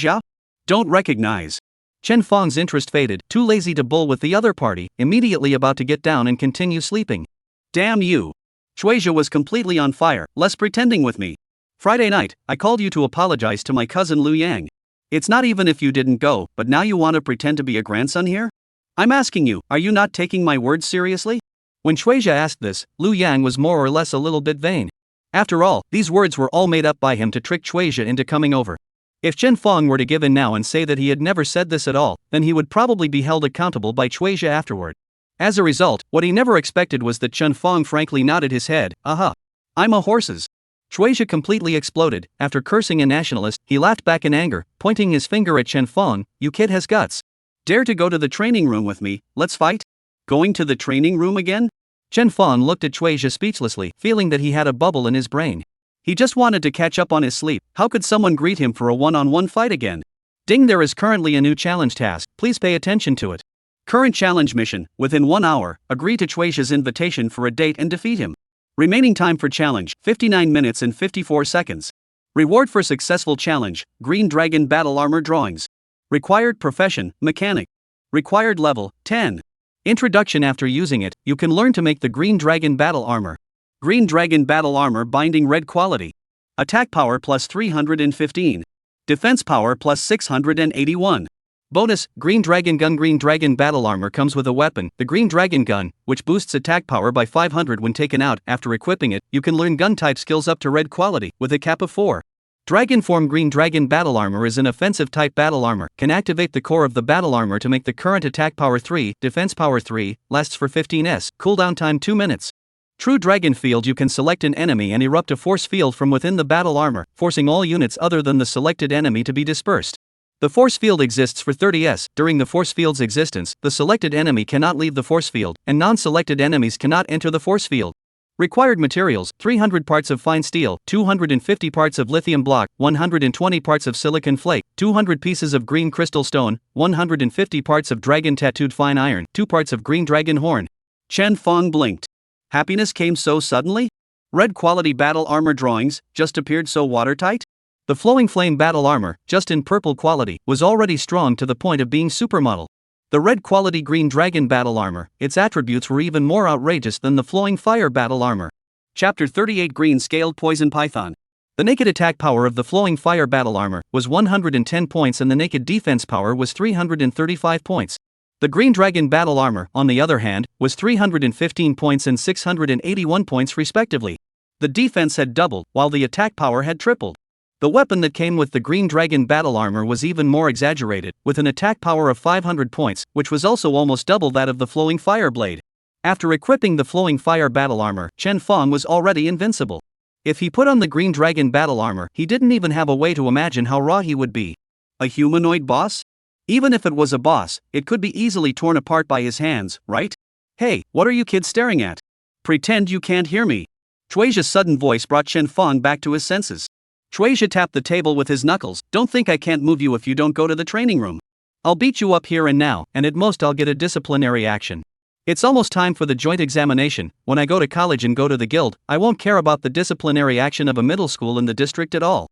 Don't recognize. Chen Fang's interest faded, too lazy to bull with the other party, immediately about to get down and continue sleeping. Damn you. Shui was completely on fire, less pretending with me. Friday night, I called you to apologize to my cousin Liu Yang. It's not even if you didn't go, but now you want to pretend to be a grandson here? I'm asking you, are you not taking my words seriously? When Shui asked this, Liu Yang was more or less a little bit vain. After all, these words were all made up by him to trick Shui into coming over. If Chen Fang were to give in now and say that he had never said this at all, then he would probably be held accountable by Shui afterward. As a result, what he never expected was that Chen Fang frankly nodded his head, aha. I'm a horses. Shui completely exploded. After cursing a nationalist, he laughed back in anger, pointing his finger at Chen Fang, you kid has guts. Dare to go to the training room with me, let's fight? Going to the training room again? Chen Fang looked at Shui speechlessly, feeling that he had a bubble in his brain. He just wanted to catch up on his sleep. How could someone greet him for a one-on-one fight again? Ding, there is currently a new challenge task, please pay attention to it. Current challenge mission, within 1 hour, agree to Shui's invitation for a date and defeat him. Remaining time for challenge, 59 minutes and 54 seconds. Reward for successful challenge, Green Dragon Battle Armor Drawings. Required profession, mechanic. Required level, 10. Introduction. After using it, you can learn to make the Green Dragon Battle Armor. Green Dragon Battle Armor Binding Red Quality. Attack power plus 315. Defense power plus 681. Bonus, Green Dragon Gun. Green Dragon Battle Armor comes with a weapon, the Green Dragon Gun, which boosts attack power by 500 when taken out. After equipping it, you can learn gun type skills up to red quality, with a cap of 4. Dragon Form. Green Dragon Battle Armor is an offensive type battle armor, can activate the core of the battle armor to make the current attack power 3, defense power 3, lasts for 15s, cooldown time 2 minutes. True Dragon Field. You can select an enemy and erupt a force field from within the battle armor, forcing all units other than the selected enemy to be dispersed. The force field exists for 30s. During the force field's existence, the selected enemy cannot leave the force field, and non-selected enemies cannot enter the force field. Required materials, 300 parts of fine steel, 250 parts of lithium block, 120 parts of silicon flake, 200 pieces of green crystal stone, 150 parts of dragon tattooed fine iron, 2 parts of green dragon horn. Chen Fang blinked. Happiness came so suddenly? Red quality battle armor drawings just appeared so watertight? The flowing flame battle armor, just in purple quality, was already strong to the point of being supermodel. The red quality green dragon battle armor, its attributes were even more outrageous than the flowing fire battle armor. Chapter 38. Green Scaled Poison Python. The naked attack power of the flowing fire battle armor was 110 points and the naked defense power was 335 points. The green dragon battle armor, on the other hand, was 315 points and 681 points respectively. The defense had doubled, while the attack power had tripled. The weapon that came with the Green Dragon Battle Armor was even more exaggerated, with an attack power of 500 points, which was also almost double that of the Flowing Fire Blade. After equipping the Flowing Fire Battle Armor, Chen Fang was already invincible. If he put on the Green Dragon Battle Armor, he didn't even have a way to imagine how raw he would be. A humanoid boss? Even if it was a boss, it could be easily torn apart by his hands, right? Hey, what are you kids staring at? Pretend you can't hear me. Shui's sudden voice brought Chen Fang back to his senses. Shui tapped the table with his knuckles. Don't think I can't move you if you don't go to the training room. I'll beat you up here and now, and at most I'll get a disciplinary action. It's almost time for the joint examination. When I go to college and go to the guild, I won't care about the disciplinary action of a middle school in the district at all.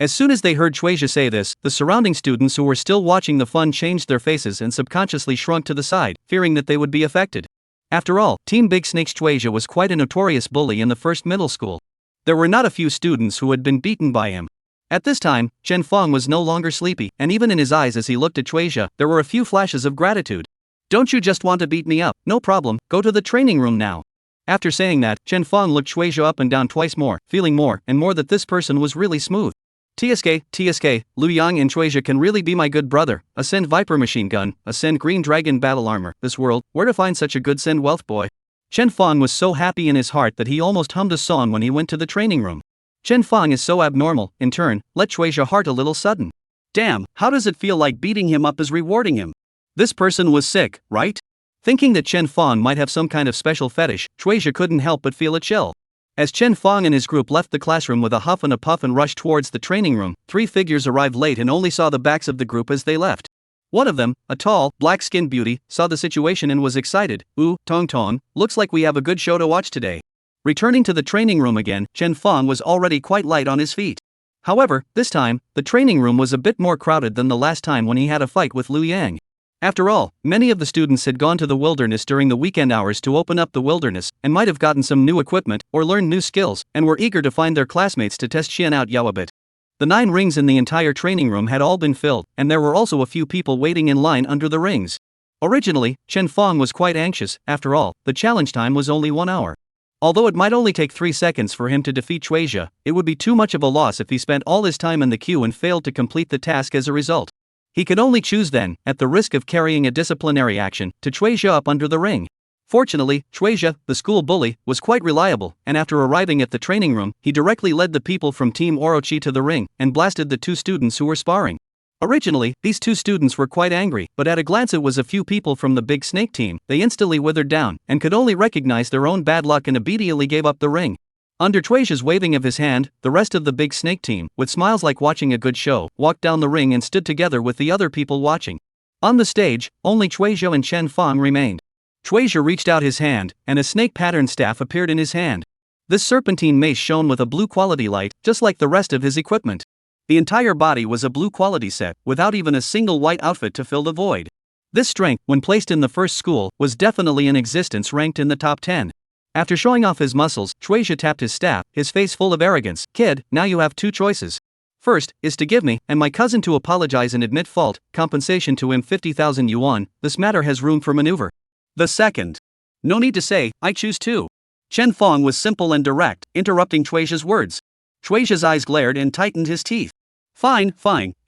As soon as they heard Chueja say this, the surrounding students who were still watching the fun changed their faces and subconsciously shrunk to the side, fearing that they would be affected. After all, Team Big Snake's Chueja was quite a notorious bully in the first middle school. There were not a few students who had been beaten by him. At this time, Chen Fong was no longer sleepy, and even in his eyes as he looked at Chueja, there were a few flashes of gratitude. Don't you just want to beat me up? No problem, go to the training room now. After saying that, Chen Fong looked Chueja up and down twice more, feeling more and more that this person was really smooth. TSK, Liu Yang and Chueja can really be my good brother. Ascend Viper machine gun, ascend Green Dragon battle armor. This world, where to find such a good send wealth boy? Chen Fong was so happy in his heart that he almost hummed a song when he went to the training room. Chen Fong is so abnormal, in turn, let Chueja heart a little sudden. Damn, how does it feel like beating him up is rewarding him? This person was sick, right? Thinking that Chen Fong might have some kind of special fetish, Chueja couldn't help but feel a chill. As Chen Fong and his group left the classroom with a huff and a puff and rushed towards the training room, three figures arrived late and only saw the backs of the group as they left. One of them, a tall, black-skinned beauty, saw the situation and was excited. Ooh, Tong Tong, looks like we have a good show to watch today. Returning to the training room again, Chen Fong was already quite light on his feet. However, this time, the training room was a bit more crowded than the last time when he had a fight with Liu Yang. After all, many of the students had gone to the wilderness during the weekend hours to open up the wilderness, and might have gotten some new equipment, or learned new skills, and were eager to find their classmates to test Xian out Yao a bit. The 9 rings in the entire training room had all been filled, and there were also a few people waiting in line under the rings. Originally, Chen Fong was quite anxious. After all, the challenge time was only 1 hour. Although it might only take 3 seconds for him to defeat Chueja, it would be too much of a loss if he spent all his time in the queue and failed to complete the task as a result. He could only choose then, at the risk of carrying a disciplinary action, to Chueja up under the ring. Fortunately, Chueja, the school bully, was quite reliable, and after arriving at the training room, he directly led the people from Team Orochi to the ring, and blasted the 2 students who were sparring. Originally, these 2 students were quite angry, but at a glance it was a few people from the Big Snake team. They instantly withered down, and could only recognize their own bad luck and immediately gave up the ring. Under Chueja's waving of his hand, the rest of the Big Snake team, with smiles like watching a good show, walked down the ring and stood together with the other people watching. On the stage, only Chueja and Chen Fong remained. Chueja reached out his hand, and a snake pattern staff appeared in his hand. This serpentine mace shone with a blue quality light, just like the rest of his equipment. The entire body was a blue quality set, without even a single white outfit to fill the void. This strength, when placed in the first school, was definitely in existence, ranked in the top 10. After showing off his muscles, Chueja tapped his staff, his face full of arrogance. Kid, now you have 2 choices. First, is to give me, and my cousin to apologize and admit fault, compensation to him 50,000 yuan, this matter has room for maneuver. The second. No need to say, I choose 2. Chen Fong was simple and direct, interrupting Chueja's words. Chueja's eyes glared and tightened his teeth. Fine,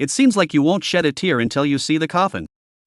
it seems like you won't shed a tear until you see the coffin.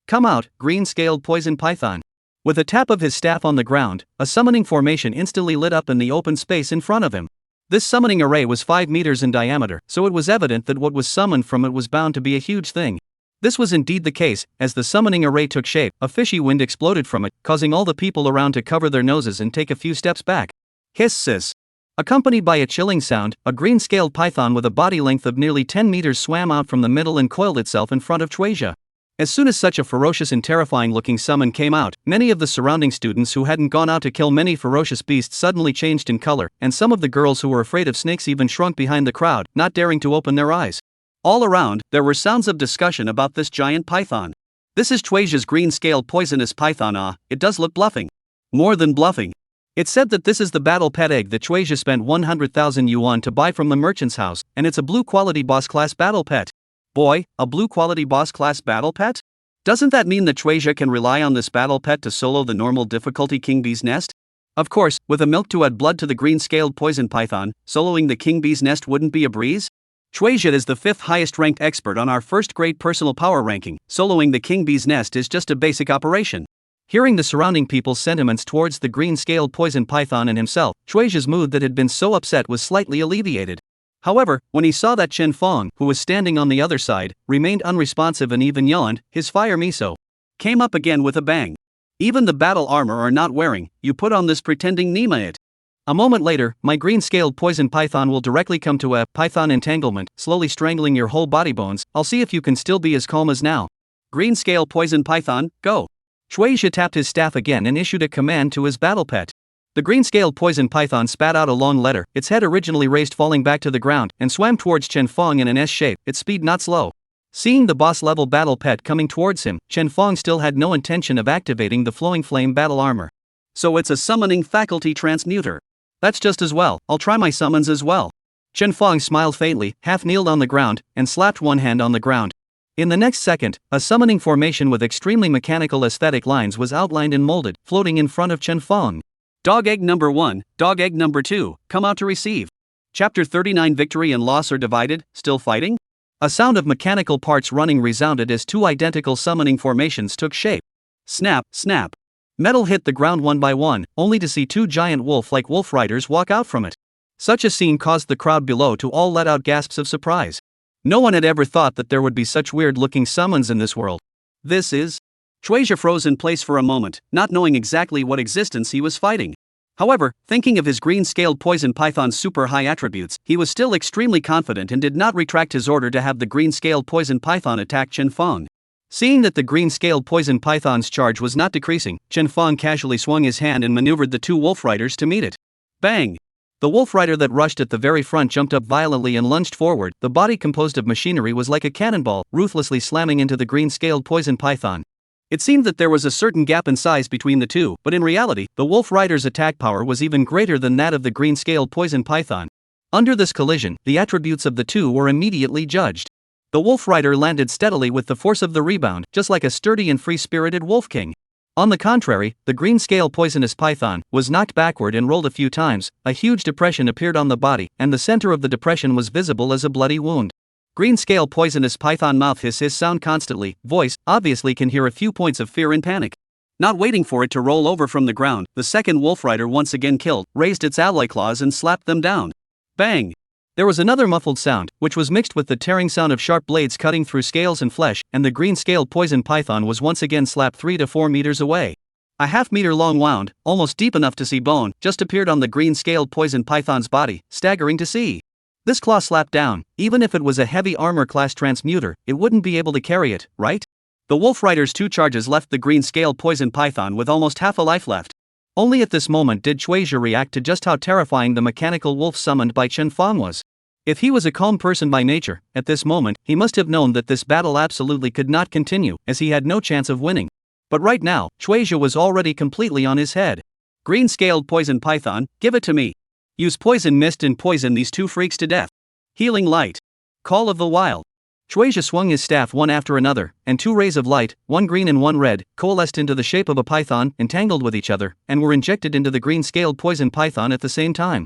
Come out, green-scaled poison python. With a tap of his staff on the ground, a summoning formation instantly lit up in the open space in front of him. This summoning array was 5 meters in diameter, so it was evident that what was summoned from it was bound to be a huge thing. This was indeed the case. As the summoning array took shape, a fishy wind exploded from it, causing all the people around to cover their noses and take a few steps back. Hiss. Accompanied by a chilling sound, a green-scaled python with a body length of nearly 10 meters swam out from the middle and coiled itself in front of Chueja. As soon as such a ferocious and terrifying-looking summon came out, many of the surrounding students who hadn't gone out to kill many ferocious beasts suddenly changed in color, and some of the girls who were afraid of snakes even shrunk behind the crowd, not daring to open their eyes. All around, there were sounds of discussion about this giant python. This is Chueja's green-scaled poisonous python. It does look bluffing. More than bluffing. It's said that this is the battle pet egg that Chueja spent 100,000 yuan to buy from the merchant's house, and it's a blue-quality boss-class battle pet. Boy, a blue-quality boss-class battle pet? Doesn't that mean that Chueja can rely on this battle pet to solo the normal difficulty King Bee's Nest? Of course, with a milk to add blood to the green-scaled poison python, soloing the King Bee's Nest wouldn't be a breeze? Chueja is the 5th highest-ranked expert on our first-grade personal power ranking. Soloing the King Bee's Nest is just a basic operation. Hearing the surrounding people's sentiments towards the green-scaled poison python and himself, Chueja's mood that had been so upset was slightly alleviated. However, when he saw that Chen Fong, who was standing on the other side, remained unresponsive and even yawned, his fire miso came up again with a bang. Even the battle armor are not wearing, you put on this pretending Nima it. A moment later, my green-scaled poison python will directly come to a python entanglement, slowly strangling your whole body bones. I'll see if you can still be as calm as now. Green-scale poison python, go. Shueisha tapped his staff again and issued a command to his battle pet. The green-scaled poison python spat out a long letter, its head originally raised falling back to the ground, and swam towards Chen Fong in an S shape, its speed not slow. Seeing the boss-level battle pet coming towards him, Chen Fong still had no intention of activating the flowing flame battle armor. So it's a summoning faculty transmuter. That's just as well, I'll try my summons as well. Chen Fong smiled faintly, half-kneeled on the ground, and slapped one hand on the ground. In the next second, a summoning formation with extremely mechanical aesthetic lines was outlined and molded, floating in front of Chen Fong. Dog egg number 1, dog egg number 2, come out to receive. Chapter 39 Victory and loss are divided, still fighting? A sound of mechanical parts running resounded as two identical summoning formations took shape. Snap, snap. Metal hit the ground one by one, only to see two giant wolf-like wolf riders walk out from it. Such a scene caused the crowd below to all let out gasps of surprise. No one had ever thought that there would be such weird-looking summons in this world. This is... Shueisha froze in place for a moment, not knowing exactly what existence he was fighting. However, thinking of his green-scaled poison python's super high attributes, he was still extremely confident and did not retract his order to have the green-scaled poison python attack Chen Fong. Seeing that the green-scaled poison python's charge was not decreasing, Chen Fong casually swung his hand and maneuvered the two wolf riders to meet it. Bang! The wolf rider that rushed at the very front jumped up violently and lunged forward. The body composed of machinery was like a cannonball, ruthlessly slamming into the green-scaled poison python. It seemed that there was a certain gap in size between the two, but in reality, the wolf rider's attack power was even greater than that of the green-scaled poison python. Under this collision, the attributes of the two were immediately judged. The wolf rider landed steadily with the force of the rebound, just like a sturdy and free-spirited wolf king. On the contrary, the green-scale poisonous python was knocked backward and rolled a few times. A huge depression appeared on the body, and the center of the depression was visible as a bloody wound. Green-scale poisonous python mouth hiss sound constantly, voice, obviously can hear a few points of fear and panic. Not waiting for it to roll over from the ground, the second wolf rider once again killed, raised its alloy claws and slapped them down. Bang! There was another muffled sound, which was mixed with the tearing sound of sharp blades cutting through scales and flesh, and the green-scaled poison python was once again slapped 3 to 4 meters away. A half-meter-long wound, almost deep enough to see bone, just appeared on the green-scaled poison python's body, staggering to see. This claw slapped down, even if it was a heavy armor-class transmuter, it wouldn't be able to carry it, right? The wolf rider's 2 charges left the green-scaled poison python with almost half a life left. Only at this moment did Shueisha react to just how terrifying the mechanical wolf summoned by Chen Fong was. If he was a calm person by nature, at this moment, he must have known that this battle absolutely could not continue, as he had no chance of winning. But right now, Shueisha was already completely on his head. Green-scaled poison python, give it to me. Use poison mist and poison these two freaks to death. Healing light. Call of the Wild. Shueisha swung his staff one after another, and 2 rays of light, one green and one red, coalesced into the shape of a python, entangled with each other, and were injected into the green-scaled poison python at the same time.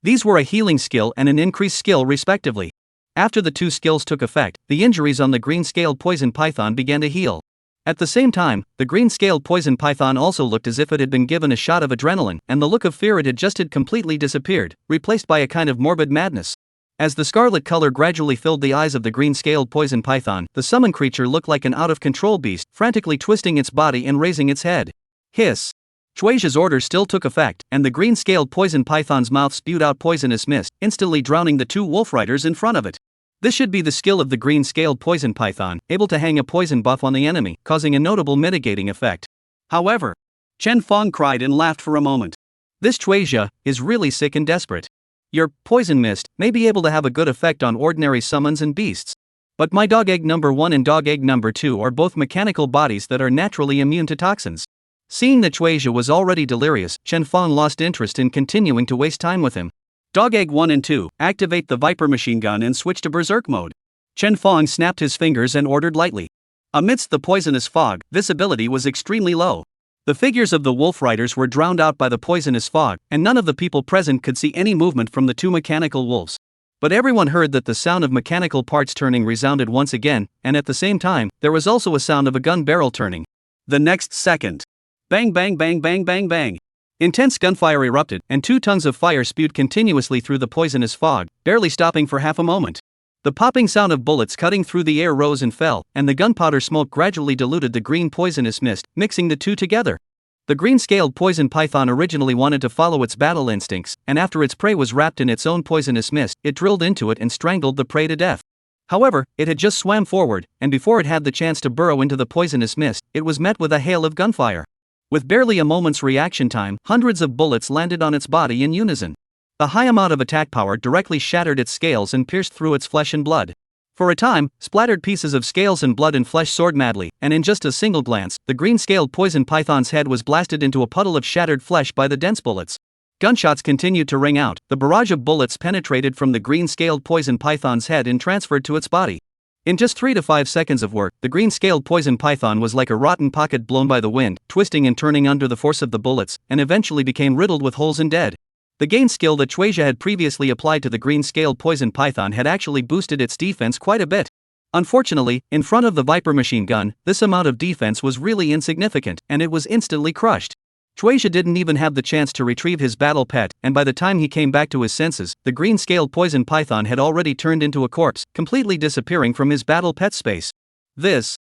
These were a healing skill and an increased skill respectively. After the 2 skills took effect, the injuries on the green-scaled poison python began to heal. At the same time, the green-scaled poison python also looked as if it had been given a shot of adrenaline, and the look of fear it had completely disappeared, replaced by a kind of morbid madness. As the scarlet color gradually filled the eyes of the green-scaled poison python, the summoned creature looked like an out-of-control beast, frantically twisting its body and raising its head. Hiss! Shueisha's order still took effect, and the green-scaled poison python's mouth spewed out poisonous mist, instantly drowning the 2 wolf riders in front of it. This should be the skill of the green-scaled poison python, able to hang a poison buff on the enemy, causing a notable mitigating effect. However, Chen Fong cried and laughed for a moment. This Shueisha is really sick and desperate. Your poison mist may be able to have a good effect on ordinary summons and beasts. But my dog egg number 1 and dog egg number 2 are both mechanical bodies that are naturally immune to toxins. Seeing that Shueisha was already delirious, Chen Fong lost interest in continuing to waste time with him. Dog egg 1 and 2, activate the Viper machine gun and switch to berserk mode. Chen Fong snapped his fingers and ordered lightly. Amidst the poisonous fog, visibility was extremely low. The figures of the wolf riders were drowned out by the poisonous fog, and none of the people present could see any movement from the 2 mechanical wolves. But everyone heard that the sound of mechanical parts turning resounded once again, and at the same time, there was also a sound of a gun barrel turning. The next second. Bang bang bang bang bang bang. Intense gunfire erupted, and 2 tongues of fire spewed continuously through the poisonous fog, barely stopping for half a moment. The popping sound of bullets cutting through the air rose and fell, and the gunpowder smoke gradually diluted the green poisonous mist, mixing the 2 together. The green-scaled poison python originally wanted to follow its battle instincts, and after its prey was wrapped in its own poisonous mist, it drilled into it and strangled the prey to death. However, it had just swam forward, and before it had the chance to burrow into the poisonous mist, it was met with a hail of gunfire. With barely a moment's reaction time, hundreds of bullets landed on its body in unison. The high amount of attack power directly shattered its scales and pierced through its flesh and blood. For a time, splattered pieces of scales and blood and flesh soared madly, and in just a single glance, the green-scaled poison python's head was blasted into a puddle of shattered flesh by the dense bullets. Gunshots continued to ring out, the barrage of bullets penetrated from the green-scaled poison python's head and transferred to its body. In just 3 to 5 seconds of work, the green-scaled poison python was like a rotten pocket blown by the wind, twisting and turning under the force of the bullets, and eventually became riddled with holes and dead. The gained skill that Shueisha had previously applied to the green-scaled poison python had actually boosted its defense quite a bit. Unfortunately, in front of the Viper machine gun, this amount of defense was really insignificant, and it was instantly crushed. Shueisha didn't even have the chance to retrieve his battle pet, and by the time he came back to his senses, the green-scaled poison python had already turned into a corpse, completely disappearing from his battle pet space. Shueisha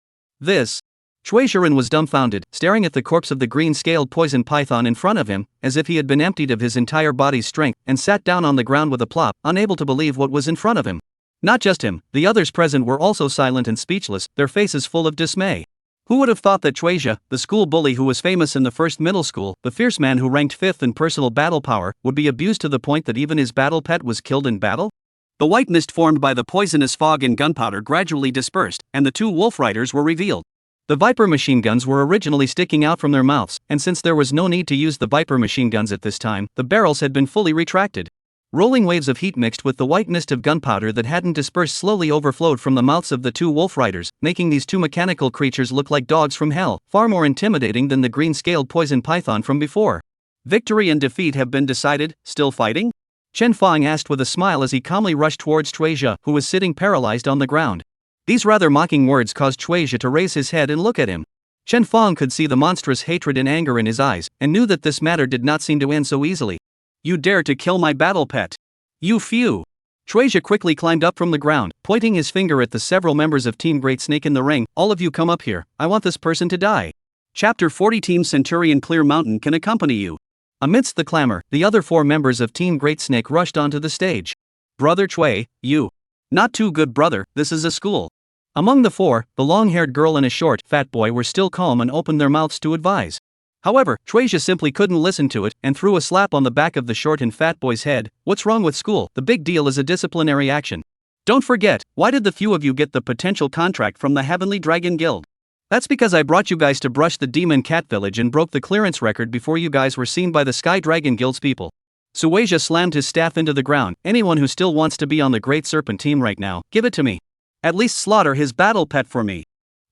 was dumbfounded, staring at the corpse of the green-scaled poison python in front of him, as if he had been emptied of his entire body's strength, and sat down on the ground with a plop, unable to believe what was in front of him. Not just him, the others present were also silent and speechless, their faces full of dismay. Who would have thought that Shueisha, the school bully who was famous in the first middle school, the fierce man who ranked 5th in personal battle power, would be abused to the point that even his battle pet was killed in battle? The white mist formed by the poisonous fog and gunpowder gradually dispersed, and the 2 wolf riders were revealed. The Viper machine guns were originally sticking out from their mouths, and since there was no need to use the Viper machine guns at this time, the barrels had been fully retracted. Rolling waves of heat mixed with the white mist of gunpowder that hadn't dispersed slowly overflowed from the mouths of the 2 wolf riders, making these 2 mechanical creatures look like dogs from hell, far more intimidating than the green-scaled poison python from before. Victory and defeat have been decided, still fighting? Chen Fang asked with a smile as he calmly rushed towards Shueisha, who was sitting paralyzed on the ground. These rather mocking words caused Shueisha to raise his head and look at him. Chen Fang could see the monstrous hatred and anger in his eyes, and knew that this matter did not seem to end so easily. You dare to kill my battle pet? You few! Shueisha quickly climbed up from the ground, pointing his finger at the several members of Team Great Snake in the ring. All of you come up here, I want this person to die. Chapter 40 Team Centurion Clear Mountain can accompany you. Amidst the clamor, the other 4 members of Team Great Snake rushed onto the stage. Brother Chui, you. Not too good brother, this is a school. Among the 4, the long-haired girl and a short, fat boy were still calm and opened their mouths to advise. However, Shueisha simply couldn't listen to it, and threw a slap on the back of the short and fat boy's head. What's wrong with school? The big deal is a disciplinary action. Don't forget, why did the few of you get the potential contract from the Heavenly Dragon Guild? That's because I brought you guys to brush the Demon Cat Village and broke the clearance record before you guys were seen by the Sky Dragon Guild's people. Shueisha slammed his staff into the ground. Anyone who still wants to be on the Great Serpent team right now, give it to me. At least slaughter his battle pet for me.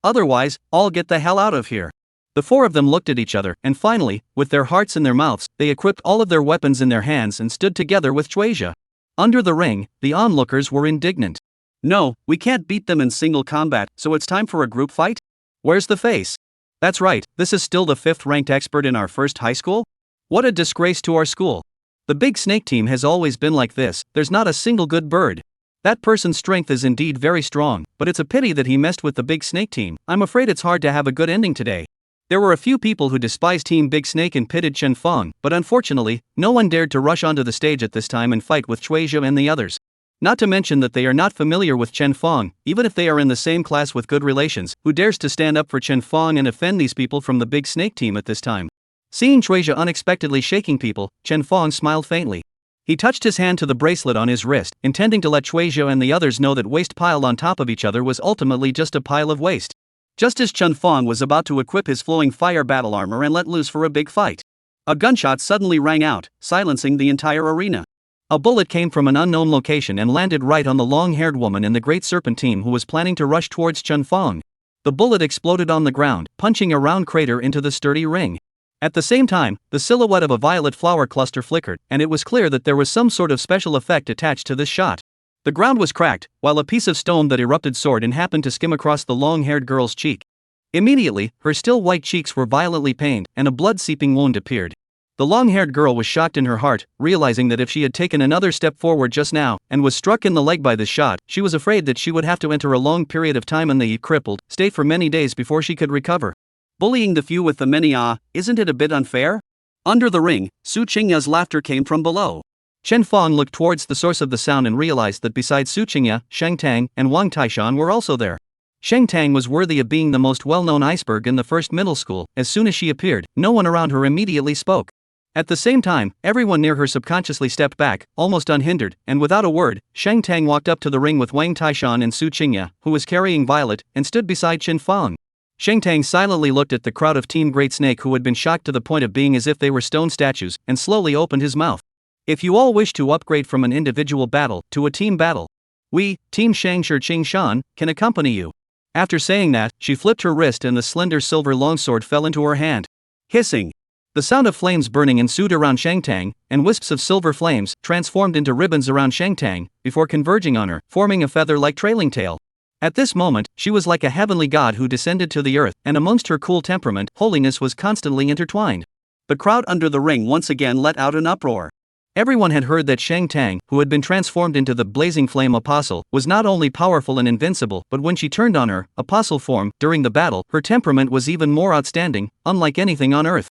Otherwise, I'll get the hell out of here. The 4 of them looked at each other, and finally, with their hearts in their mouths, they equipped all of their weapons in their hands and stood together with Shueisha. Under the ring, the onlookers were indignant. No, we can't beat them in single combat, so it's time for a group fight? Where's the face? That's right, this is still the 5th ranked expert in our first high school? What a disgrace to our school. The Big Snake team has always been like this, there's not a single good bird. That person's strength is indeed very strong, but it's a pity that he messed with the Big Snake team. I'm afraid it's hard to have a good ending today. There were a few people who despised Team Big Snake and pitted Chen Fang, but unfortunately, no one dared to rush onto the stage at this time and fight with Shueisha and the others. Not to mention that they are not familiar with Chen Fang, even if they are in the same class with good relations. Who dares to stand up for Chen Fang and offend these people from the Big Snake team at this time? Seeing Shueisha unexpectedly shaking people, Chen Fang smiled faintly. He touched his hand to the bracelet on his wrist, intending to let Shueisha and the others know that waste piled on top of each other was ultimately just a pile of waste. Just as Chen Fang was about to equip his flowing fire battle armor and let loose for a big fight, a gunshot suddenly rang out, silencing the entire arena. A bullet came from an unknown location and landed right on the long-haired woman in the Great Serpent team who was planning to rush towards Chen Fang. The bullet exploded on the ground, punching a round crater into the sturdy ring. At the same time, the silhouette of a violet flower cluster flickered, and it was clear that there was some sort of special effect attached to this shot. The ground was cracked, while a piece of stone that erupted soared and happened to skim across the long-haired girl's cheek. Immediately, her still white cheeks were violently pained, and a blood-seeping wound appeared. The long-haired girl was shocked in her heart, realizing that if she had taken another step forward just now, and was struck in the leg by this shot, she was afraid that she would have to enter a long period of time in the crippled state for many days before she could recover. Bullying the few with the many isn't it a bit unfair? Under the ring, Su Qingya's laughter came from below. Chen Fong looked towards the source of the sound and realized that besides Su Qingya, Shang Tang, and Wang Taishan were also there. Shang Tang was worthy of being the most well-known iceberg in the first middle school. As soon as she appeared, no one around her immediately spoke. At the same time, everyone near her subconsciously stepped back, almost unhindered, and without a word, Shang Tang walked up to the ring with Wang Taishan and Su Qingya, who was carrying Violet, and stood beside Chen Fong. Shang Tang silently looked at the crowd of Team Great Snake, who had been shocked to the point of being as if they were stone statues, and slowly opened his mouth. If you all wish to upgrade from an individual battle to a team battle, we, Team Shangshi Qing Shan, can accompany you. After saying that, she flipped her wrist and the slender silver longsword fell into her hand. Hissing. The sound of flames burning ensued around Shang Tang, and wisps of silver flames transformed into ribbons around Shang Tang, before converging on her, forming a feather-like trailing tail. At this moment, she was like a heavenly god who descended to the earth, and amongst her cool temperament, holiness was constantly intertwined. The crowd under the ring once again let out an uproar. Everyone had heard that Shang Tang, who had been transformed into the blazing flame apostle, was not only powerful and invincible, but when she turned on her apostle form during the battle, her temperament was even more outstanding, unlike anything on earth.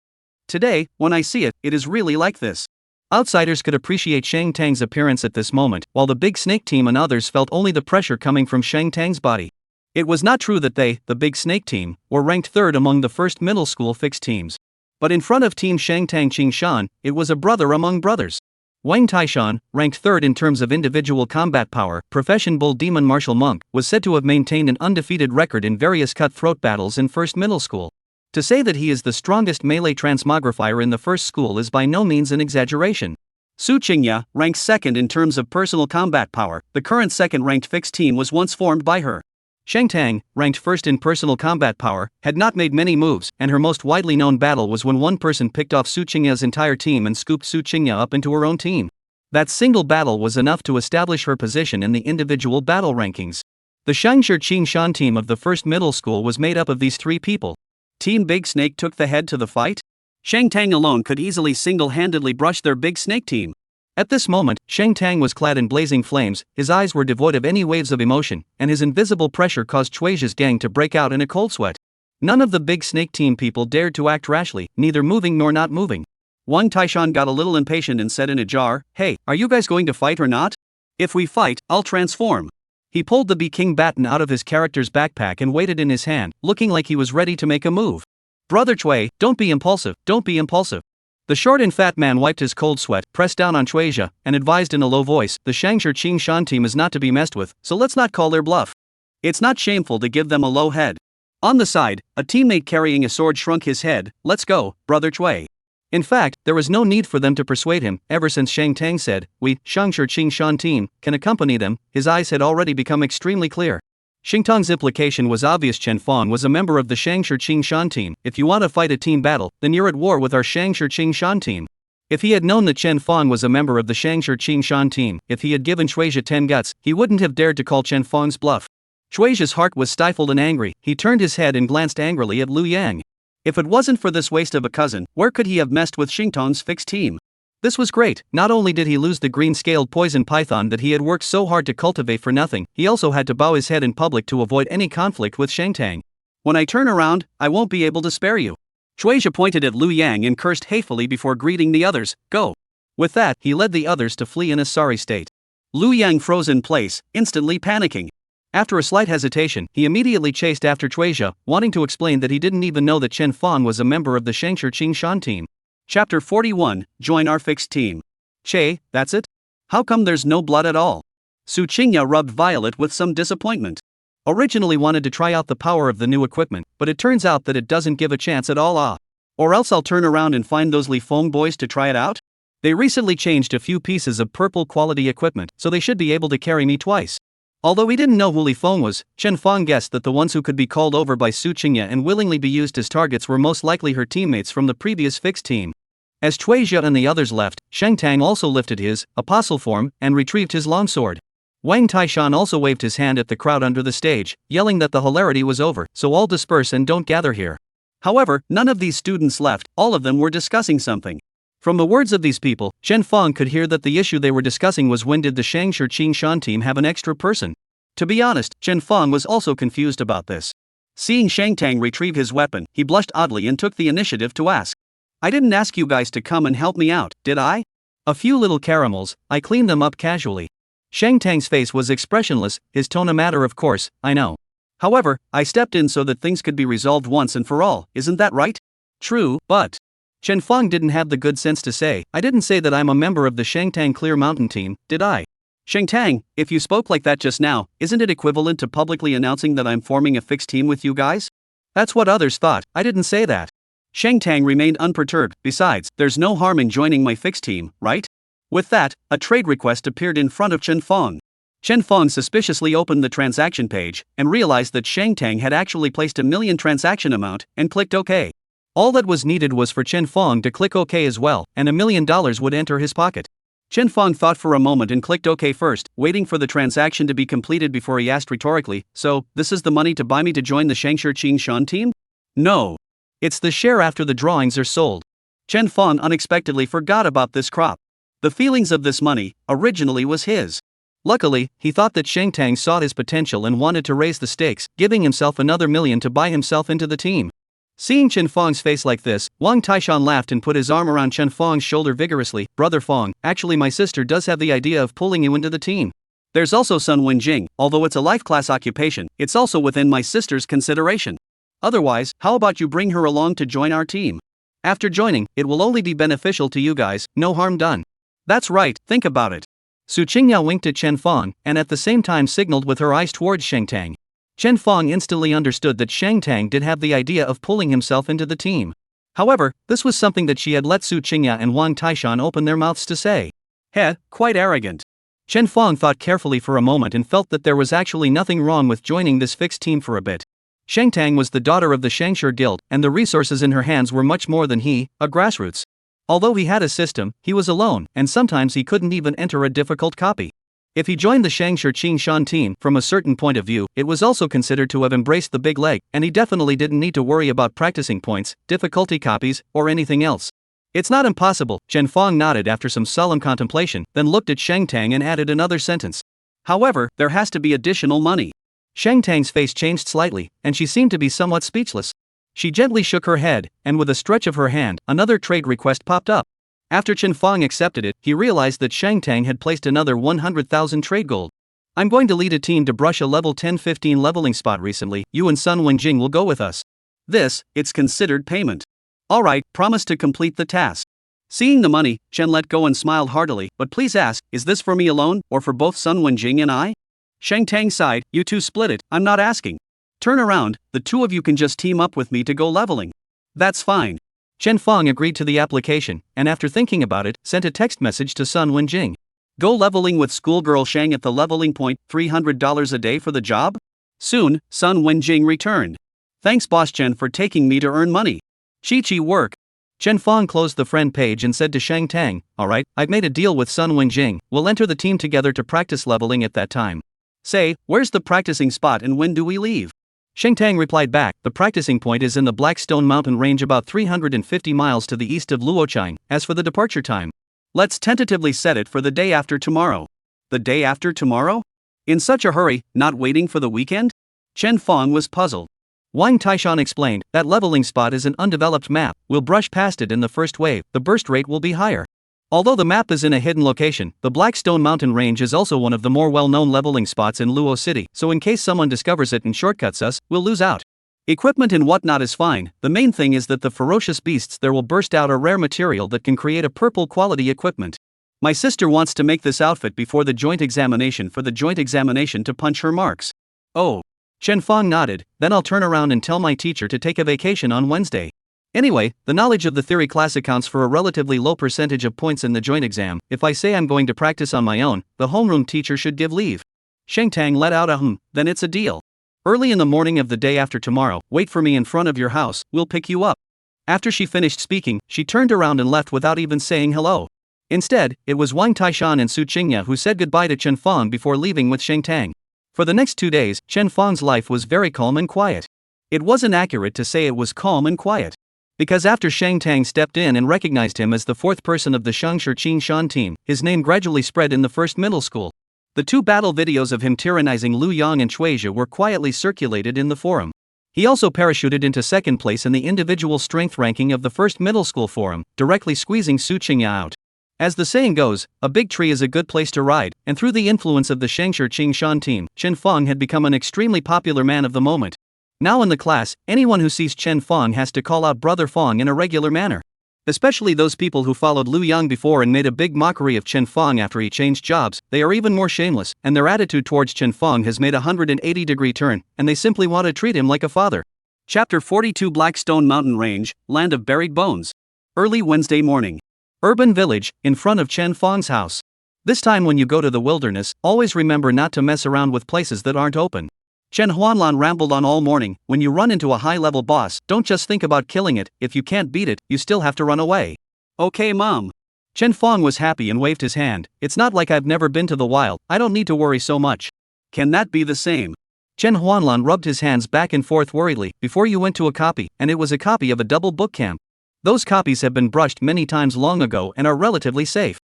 Today, when I see it, it is really like this. Outsiders could appreciate Shang Tang's appearance at this moment, while the Big Snake team and others felt only the pressure coming from Shang Tang's body. It was not true that they, the Big Snake team, were ranked third among the first middle school fixed teams. But in front of Team Shang Tang Qing Shan, it was a brother among brothers. Wang Taishan, ranked third in terms of individual combat power, profession bull demon martial monk, was said to have maintained an undefeated record in various cutthroat battles in first middle school. To say that he is the strongest melee transmogrifier in the first school is by no means an exaggeration. Su Qingya, ranked second in terms of personal combat power, the current second-ranked fixed team was once formed by her. Shang Tang, ranked first in personal combat power, had not made many moves, and her most widely known battle was when one person picked off Su Qingya's entire team and scooped Su Qingya up into her own team. That single battle was enough to establish her position in the individual battle rankings. The Shangshi Qing Shan team of the first middle school was made up of these three people. Team Big Snake took the head to the fight? Shang Tang alone could easily single-handedly brush their Big Snake team. At this moment, Shang Tang was clad in blazing flames, his eyes were devoid of any waves of emotion, and his invisible pressure caused Chuijia's gang to break out in a cold sweat. None of the Big Snake team people dared to act rashly, neither moving nor not moving. Wang Taishan got a little impatient and said in a jar, "Hey, are you guys going to fight or not? If we fight, I'll transform." He pulled the Be-King baton out of his character's backpack and weighed it in his hand, looking like he was ready to make a move. "Brother Chui, don't be impulsive, don't be impulsive." The short and fat man wiped his cold sweat, pressed down on Chuijia, and advised in a low voice, "The Shangshi Qing Shan team is not to be messed with, so let's not call their bluff. It's not shameful to give them a low head." On the side, a teammate carrying a sword shrunk his head. "Let's go, Brother Chui." In fact, there was no need for them to persuade him. Ever since Shang Tang said, "We, Shangshi Qing Shan team, can accompany them," his eyes had already become extremely clear. Xing Tang's implication was obvious. Chen Fong was a member of the Shangshi Qing Shan team. If you want to fight a team battle, then you're at war with our Shangshi Qing Shan team. If he had known that Chen Fong was a member of the Shangshi Qing Shan team, if he had given Chuijia 10 guts, he wouldn't have dared to call Chen Fong's bluff. Chuijia's heart was stifled and angry. He turned his head and glanced angrily at Liu Yang. If it wasn't for this waste of a cousin, where could he have messed with Xing Tang's fixed team? This was great. Not only did he lose the green-scaled poison python that he had worked so hard to cultivate for nothing, he also had to bow his head in public to avoid any conflict with Shang Tang. "When I turn around, I won't be able to spare you." Chuijia pointed at Liu Yang and cursed hatefully before greeting the others. "Go." With that, he led the others to flee in a sorry state. Liu Yang froze in place, instantly panicking. After a slight hesitation, he immediately chased after Chuijia, wanting to explain that he didn't even know that Chen Fong was a member of the Shangshi Qing Shan team. Chapter 41, Join our fixed team. "Che, that's it? How come there's no blood at all?" Su Qingya rubbed Violet with some disappointment. Originally wanted to try out the power of the new equipment, but it turns out that it doesn't give a chance at all. Or else I'll turn around and find those Li Feng boys to try it out? They recently changed a few pieces of purple quality equipment, so they should be able to carry me twice. Although he didn't know who Li Feng was, Chen Fong guessed that the ones who could be called over by Su Qingya and willingly be used as targets were most likely her teammates from the previous fixed team. As Chuijia and the others left, Shang Tang also lifted his apostle form and retrieved his longsword. Wang Taishan also waved his hand at the crowd under the stage, yelling that the hilarity was over, so all disperse and don't gather here. However, none of these students left, all of them were discussing something. From the words of these people, Chen Fong could hear that the issue they were discussing was when did the Shangshi Qing Shan team have an extra person. To be honest, Chen Fong was also confused about this. Seeing Shang Tang retrieve his weapon, he blushed oddly and took the initiative to ask. "I didn't ask you guys to come and help me out, did I?" A few little caramels, I cleaned them up casually. Shang Tang's face was expressionless, his tone a matter of course, I know. However, I stepped in so that things could be resolved once and for all, isn't that right? True, but Chen Feng didn't have the good sense to say, I didn't say that I'm a member of the Shang Tang Clear Mountain team, did I? Shang Tang, if you spoke like that just now, isn't it equivalent to publicly announcing that I'm forming a fixed team with you guys? That's what others thought, I didn't say that. Shang Tang remained unperturbed, besides, there's no harm in joining my fixed team, right? With that, a trade request appeared in front of Chen Feng. Chen Feng suspiciously opened the transaction page and realized that Shang Tang had actually placed $1 million transaction amount and clicked OK. All that was needed was for Chen Feng to click OK as well, and $1 million would enter his pocket. Chen Feng thought for a moment and clicked OK first, waiting for the transaction to be completed before he asked rhetorically, so, this is the money to buy me to join the Shangshi Qingshan team? No. It's the share after the drawings are sold. Chen Feng unexpectedly forgot about this crop. The feelings of this money, originally was his. Luckily, he thought that Shang Tang saw his potential and wanted to raise the stakes, giving himself another $1 million to buy himself into the team. Seeing Chen Feng's face like this, Wang Taishan laughed and put his arm around Chen Feng's shoulder vigorously. Brother Feng, actually my sister does have the idea of pulling you into the team. There's also Sun Wenjing, although it's a life class occupation, it's also within my sister's consideration. Otherwise, how about you bring her along to join our team? After joining, it will only be beneficial to you guys, no harm done. That's right, think about it. Su Qingya winked at Chen Feng, and at the same time signaled with her eyes towards Shang Tang. Chen Feng instantly understood that Shang Tang did have the idea of pulling himself into the team. However, this was something that she had let Su Qingya and Wang Taishan open their mouths to say. Heh, quite arrogant. Chen Feng thought carefully for a moment and felt that there was actually nothing wrong with joining this fixed team for a bit. Shang Tang was the daughter of the Shangshi Guild, and the resources in her hands were much more than he, a grassroots. Although he had a system, he was alone, and sometimes he couldn't even enter a difficult copy. If he joined the Shangshi Qingshan team, from a certain point of view, it was also considered to have embraced the big leg, and he definitely didn't need to worry about practicing points, difficulty copies, or anything else. It's not impossible, Chen Feng nodded after some solemn contemplation, then looked at Shang Tang and added another sentence. However, there has to be additional money. Shang Tang's face changed slightly, and she seemed to be somewhat speechless. She gently shook her head, and with a stretch of her hand, another trade request popped up. After Chen Feng accepted it, he realized that Shang Tang had placed another 100,000 trade gold. I'm going to lead a team to brush a level 10-15 leveling spot recently, you and Sun Wenjing will go with us. It's considered payment. Alright, promise to complete the task. Seeing the money, Chen let go and smiled heartily, but please ask, is this for me alone, or for both Sun Wenjing and I? Shang Tang sighed, you two split it, I'm not asking. Turn around, the two of you can just team up with me to go leveling. That's fine. Chen Feng agreed to the application, and after thinking about it, sent a text message to Sun Wenjing. Go leveling with schoolgirl Shang at the leveling point, $300 a day for the job? Soon, Sun Wenjing returned. Thanks boss Chen for taking me to earn money. Chi work. Chen Feng closed the friend page and said to Shang Tang, alright, I've made a deal with Sun Wenjing, we'll enter the team together to practice leveling at that time. Say, where's the practicing spot and when do we leave? Shang Tang replied back, the practicing point is in the Blackstone Mountain range about 350 miles to the east of Luochang. As for the departure time, let's tentatively set it for the day after tomorrow. The day after tomorrow? In such a hurry, not waiting for the weekend? Chen Feng was puzzled. Wang Taishan explained, that leveling spot is an undeveloped map, we'll brush past it in the first wave, the burst rate will be higher. Although the map is in a hidden location, the Blackstone Mountain Range is also one of the more well-known leveling spots in Luo City, so in case someone discovers it and shortcuts us, we'll lose out. Equipment and whatnot is fine, the main thing is that the ferocious beasts there will burst out a rare material that can create a purple quality equipment. My sister wants to make this outfit before the joint examination for the joint examination to punch her marks. Oh. Chen Feng nodded, then I'll turn around and tell my teacher to take a vacation on Wednesday. Anyway, the knowledge of the theory class accounts for a relatively low percentage of points in the joint exam. If I say I'm going to practice on my own, the homeroom teacher should give leave. Shang Tang let out a then it's a deal. Early in the morning of the day after tomorrow, wait for me in front of your house, we'll pick you up. After she finished speaking, she turned around and left without even saying hello. Instead, it was Wang Taishan and Su Qingya who said goodbye to Chen Feng before leaving with Shang Tang. For the next 2 days, Chen Feng's life was very calm and quiet. It wasn't accurate to say it was calm and quiet. Because after Shang Tang stepped in and recognized him as the fourth person of the Shangshi Qingshan team, his name gradually spread in the first middle school. The 2 battle videos of him tyrannizing Lu Yang and Shuizhi were quietly circulated in the forum. He also parachuted into second place in the individual strength ranking of the first middle school forum, directly squeezing Su Qingya out. As the saying goes, a big tree is a good place to ride, and through the influence of the Shangshi Qingshan team, Chen Feng had become an extremely popular man of the moment. Now in the class, anyone who sees Chen Feng has to call out Brother Feng in a regular manner. Especially those people who followed Liu Yang before and made a big mockery of Chen Feng after he changed jobs. They are even more shameless, and their attitude towards Chen Feng has made a 180-degree turn, and they simply want to treat him like a father. Chapter 42 Blackstone Mountain Range, Land of Buried Bones. Early Wednesday morning. Urban village, in front of Chen Feng's house. This time when you go to the wilderness, always remember not to mess around with places that aren't open. Chen Huanlan rambled on all morning. When you run into a high-level boss, don't just think about killing it. If you can't beat it, you still have to run away. Okay, Mom. Chen Feng was happy and waved his hand. It's not like I've never been to the wild. I don't need to worry so much. Can that be the same? Chen Huanlan rubbed his hands back and forth worriedly. Before you went to a copy, and it was a copy of a double book camp. Those copies have been brushed many times long ago and are relatively safe.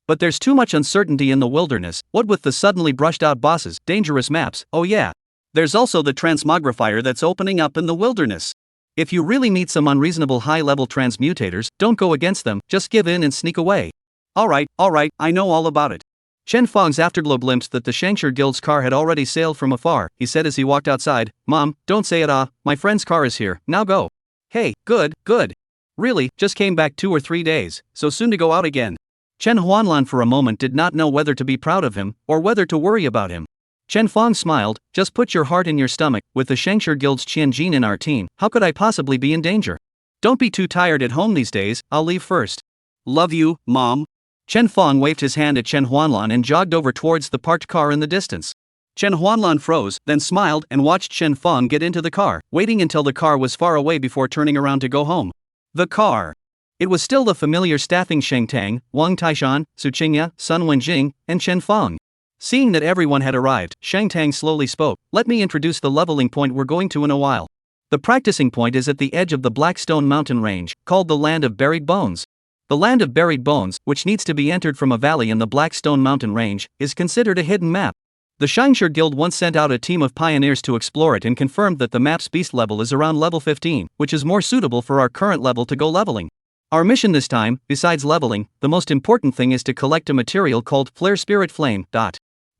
But there's too much uncertainty in the wilderness. What with the suddenly brushed out bosses, dangerous maps, oh yeah. There's also the transmogrifier that's opening up in the wilderness. If you really meet some unreasonable high-level transmutators, don't go against them, just give in and sneak away. Alright, I know all about it. Chen Feng's afterglow glimpsed that the Shangshi Guild's car had already sailed from afar. He said as he walked outside, Mom, don't say it my friend's car is here, now go. Hey, good. Really, just came back 2 or 3 days, so soon to go out again. Chen Huanlan for a moment did not know whether to be proud of him, or whether to worry about him. Chen Feng smiled, just put your heart in your stomach. With the Shangshi Guild's Qianjin in our team, how could I possibly be in danger? Don't be too tired at home these days, I'll leave first. Love you, Mom. Chen Feng waved his hand at Chen Huanlan and jogged over towards the parked car in the distance. Chen Huanlan froze, then smiled and watched Chen Feng get into the car, waiting until the car was far away before turning around to go home. The car. It was still the familiar staffing Shang Tang, Wang Taishan, Su Qingya, Sun Wenjing, and Chen Feng. Seeing that everyone had arrived, Shang Tang slowly spoke, let me introduce the leveling point we're going to in a while. The practicing point is at the edge of the Blackstone Mountain Range, called the Land of Buried Bones. The Land of Buried Bones, which needs to be entered from a valley in the Blackstone Mountain Range, is considered a hidden map. The Shangshi Guild once sent out a team of pioneers to explore it and confirmed that the map's beast level is around level 15, which is more suitable for our current level to go leveling. Our mission this time, besides leveling, the most important thing is to collect a material called Flare Spirit Flame.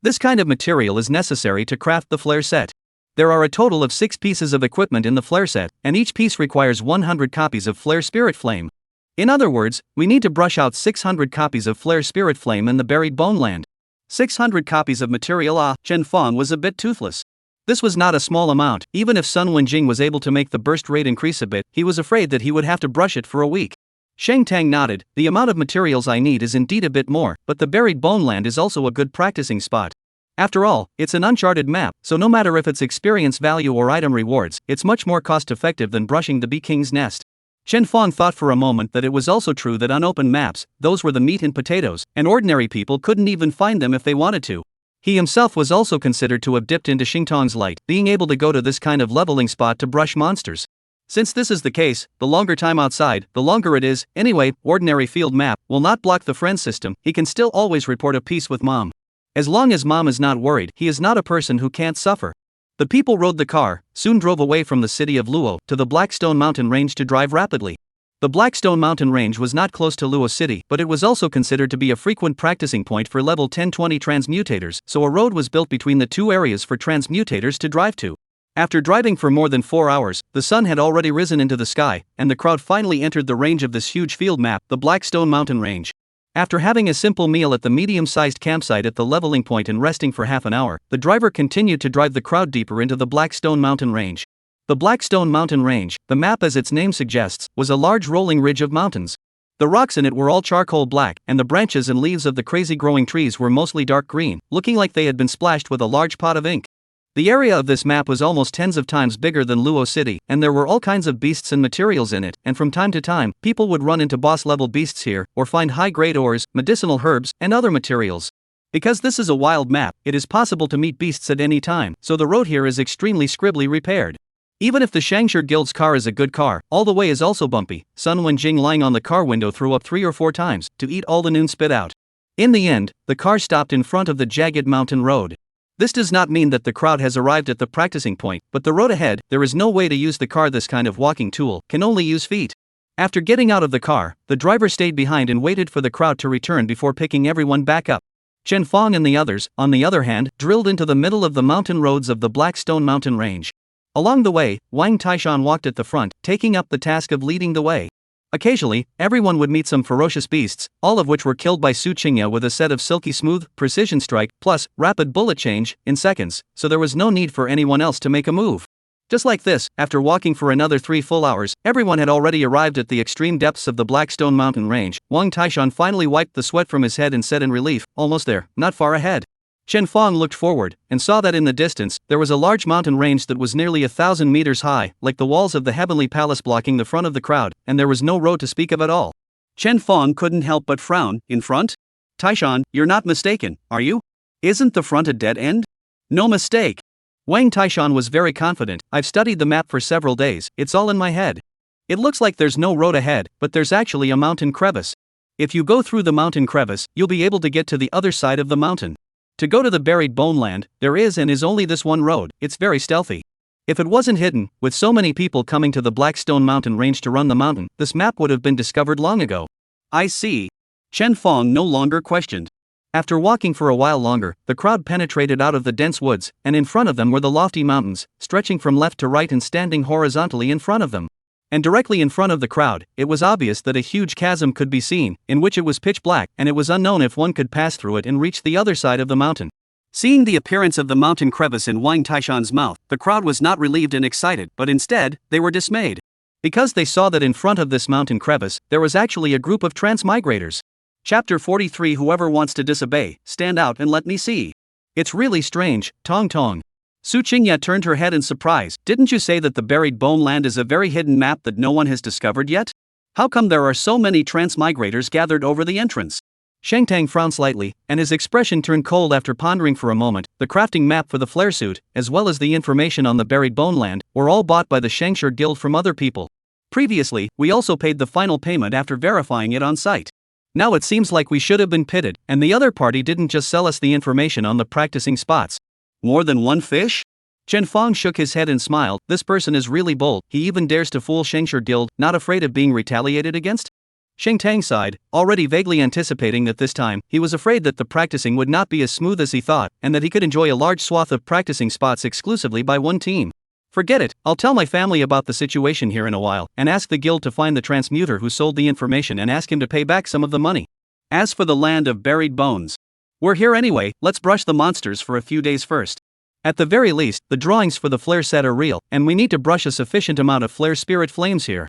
This kind of material is necessary to craft the flare set. There are a total of 6 pieces of equipment in the flare set, and each piece requires 100 copies of Flare Spirit Flame. In other words, we need to brush out 600 copies of Flare Spirit Flame in the Buried Bone Land. 600 copies of material. Chen Feng was a bit toothless. This was not a small amount. Even if Sun Wenjing was able to make the burst rate increase a bit, he was afraid that he would have to brush it for a week. Shang Tang nodded, the amount of materials I need is indeed a bit more, but the Buried Bone Land is also a good practicing spot. After all, it's an uncharted map, so no matter if it's experience value or item rewards, it's much more cost-effective than brushing the Bee King's nest. Chen Feng thought for a moment that it was also true that unopened maps, those were the meat and potatoes, and ordinary people couldn't even find them if they wanted to. He himself was also considered to have dipped into Xingtong's light, being able to go to this kind of leveling spot to brush monsters. Since this is the case, the longer time outside, the longer it is. Anyway, ordinary field map will not block the friend system. He can still always report a piece with Mom. As long as Mom is not worried, he is not a person who can't suffer. The people rode the car, soon drove away from the city of Luo to the Blackstone Mountain Range to drive rapidly. The Blackstone Mountain Range was not close to Luo City, but it was also considered to be a frequent practicing point for level 10-20 transmutators, so a road was built between the two areas for transmutators to drive to. After driving for more than 4 hours, the sun had already risen into the sky, and the crowd finally entered the range of this huge field map, the Blackstone Mountain Range. After having a simple meal at the medium-sized campsite at the leveling point and resting for half an hour, the driver continued to drive the crowd deeper into the Blackstone Mountain Range. The Blackstone Mountain Range, the map as its name suggests, was a large rolling ridge of mountains. The rocks in it were all charcoal black, and the branches and leaves of the crazy growing trees were mostly dark green, looking like they had been splashed with a large pot of ink. The area of this map was almost tens of times bigger than Luo City, and there were all kinds of beasts and materials in it, and from time to time, people would run into boss-level beasts here, or find high-grade ores, medicinal herbs, and other materials. Because this is a wild map, it is possible to meet beasts at any time, so the road here is extremely scribbly repaired. Even if the Shangshi Guild's car is a good car, all the way is also bumpy. Sun Wenjing lying on the car window threw up 3 or 4 times, to eat all the noon spit out. In the end, the car stopped in front of the jagged mountain road. This does not mean that the crowd has arrived at the practicing point, but the road ahead, there is no way to use the car. This kind of walking tool can only use feet. After getting out of the car, the driver stayed behind and waited for the crowd to return before picking everyone back up. Chen Fong and the others, on the other hand, drilled into the middle of the mountain roads of the Black Stone Mountain Range. Along the way, Wang Taishan walked at the front, taking up the task of leading the way. Occasionally, everyone would meet some ferocious beasts, all of which were killed by Su Qingya with a set of silky smooth, precision strike, plus, rapid bullet change, in seconds, so there was no need for anyone else to make a move. Just like this, after walking for another 3 full hours, everyone had already arrived at the extreme depths of the Black Stone Mountain Range. Wang Taishan finally wiped the sweat from his head and said in relief, "Almost there, not far ahead." Chen Fong looked forward, and saw that in the distance, there was a large mountain range that was nearly 1,000 meters high, like the walls of the Heavenly Palace blocking the front of the crowd, and there was no road to speak of at all. Chen Fong couldn't help but frown. "In front? Taishan, you're not mistaken, are you? Isn't the front a dead end?" "No mistake." Wang Taishan was very confident. "I've studied the map for several days, it's all in my head. It looks like there's no road ahead, but there's actually a mountain crevice. If you go through the mountain crevice, you'll be able to get to the other side of the mountain. To go to the buried bone land, there is and is only this one road. It's very stealthy. If it wasn't hidden, with so many people coming to the Black Stone Mountain Range to run the mountain, this map would have been discovered long ago." "I see." Chen Fong no longer questioned. After walking for a while longer, the crowd penetrated out of the dense woods, and in front of them were the lofty mountains, stretching from left to right and standing horizontally in front of them. And directly in front of the crowd, it was obvious that a huge chasm could be seen, in which it was pitch black, and it was unknown if one could pass through it and reach the other side of the mountain. Seeing the appearance of the mountain crevice in Wang Taishan's mouth, the crowd was not relieved and excited, but instead, they were dismayed. Because they saw that in front of this mountain crevice, there was actually a group of transmigrators. Chapter 43. Whoever wants to disobey, stand out and let me see. It's really strange, Tong Tong. Su Qingya turned her head in surprise. "Didn't you say that the buried bone land is a very hidden map that no one has discovered yet? How come there are so many transmigrators gathered over the entrance?" Shang Tang frowned slightly, and his expression turned cold after pondering for a moment. The crafting map for the flare suit, as well as the information on the buried bone land, were all bought by the Shangshur Guild from other people. Previously, we also paid the final payment after verifying it on site. Now it seems like we should have been pitted, and the other party didn't just sell us the information on the practicing spots. "More than one fish?" Chen Fong shook his head and smiled. "This person is really bold. He even dares to fool Shangshur Guild, not afraid of being retaliated against?" Shang Tang sighed, already vaguely anticipating that this time, he was afraid that the practicing would not be as smooth as he thought, and that he could enjoy a large swath of practicing spots exclusively by one team. "Forget it, I'll tell my family about the situation here in a while, and ask the guild to find the transmuter who sold the information and ask him to pay back some of the money. As for the land of buried bones, we're here anyway, let's brush the monsters for a few days first. At the very least, the drawings for the flare set are real, and we need to brush a sufficient amount of flare spirit flames here."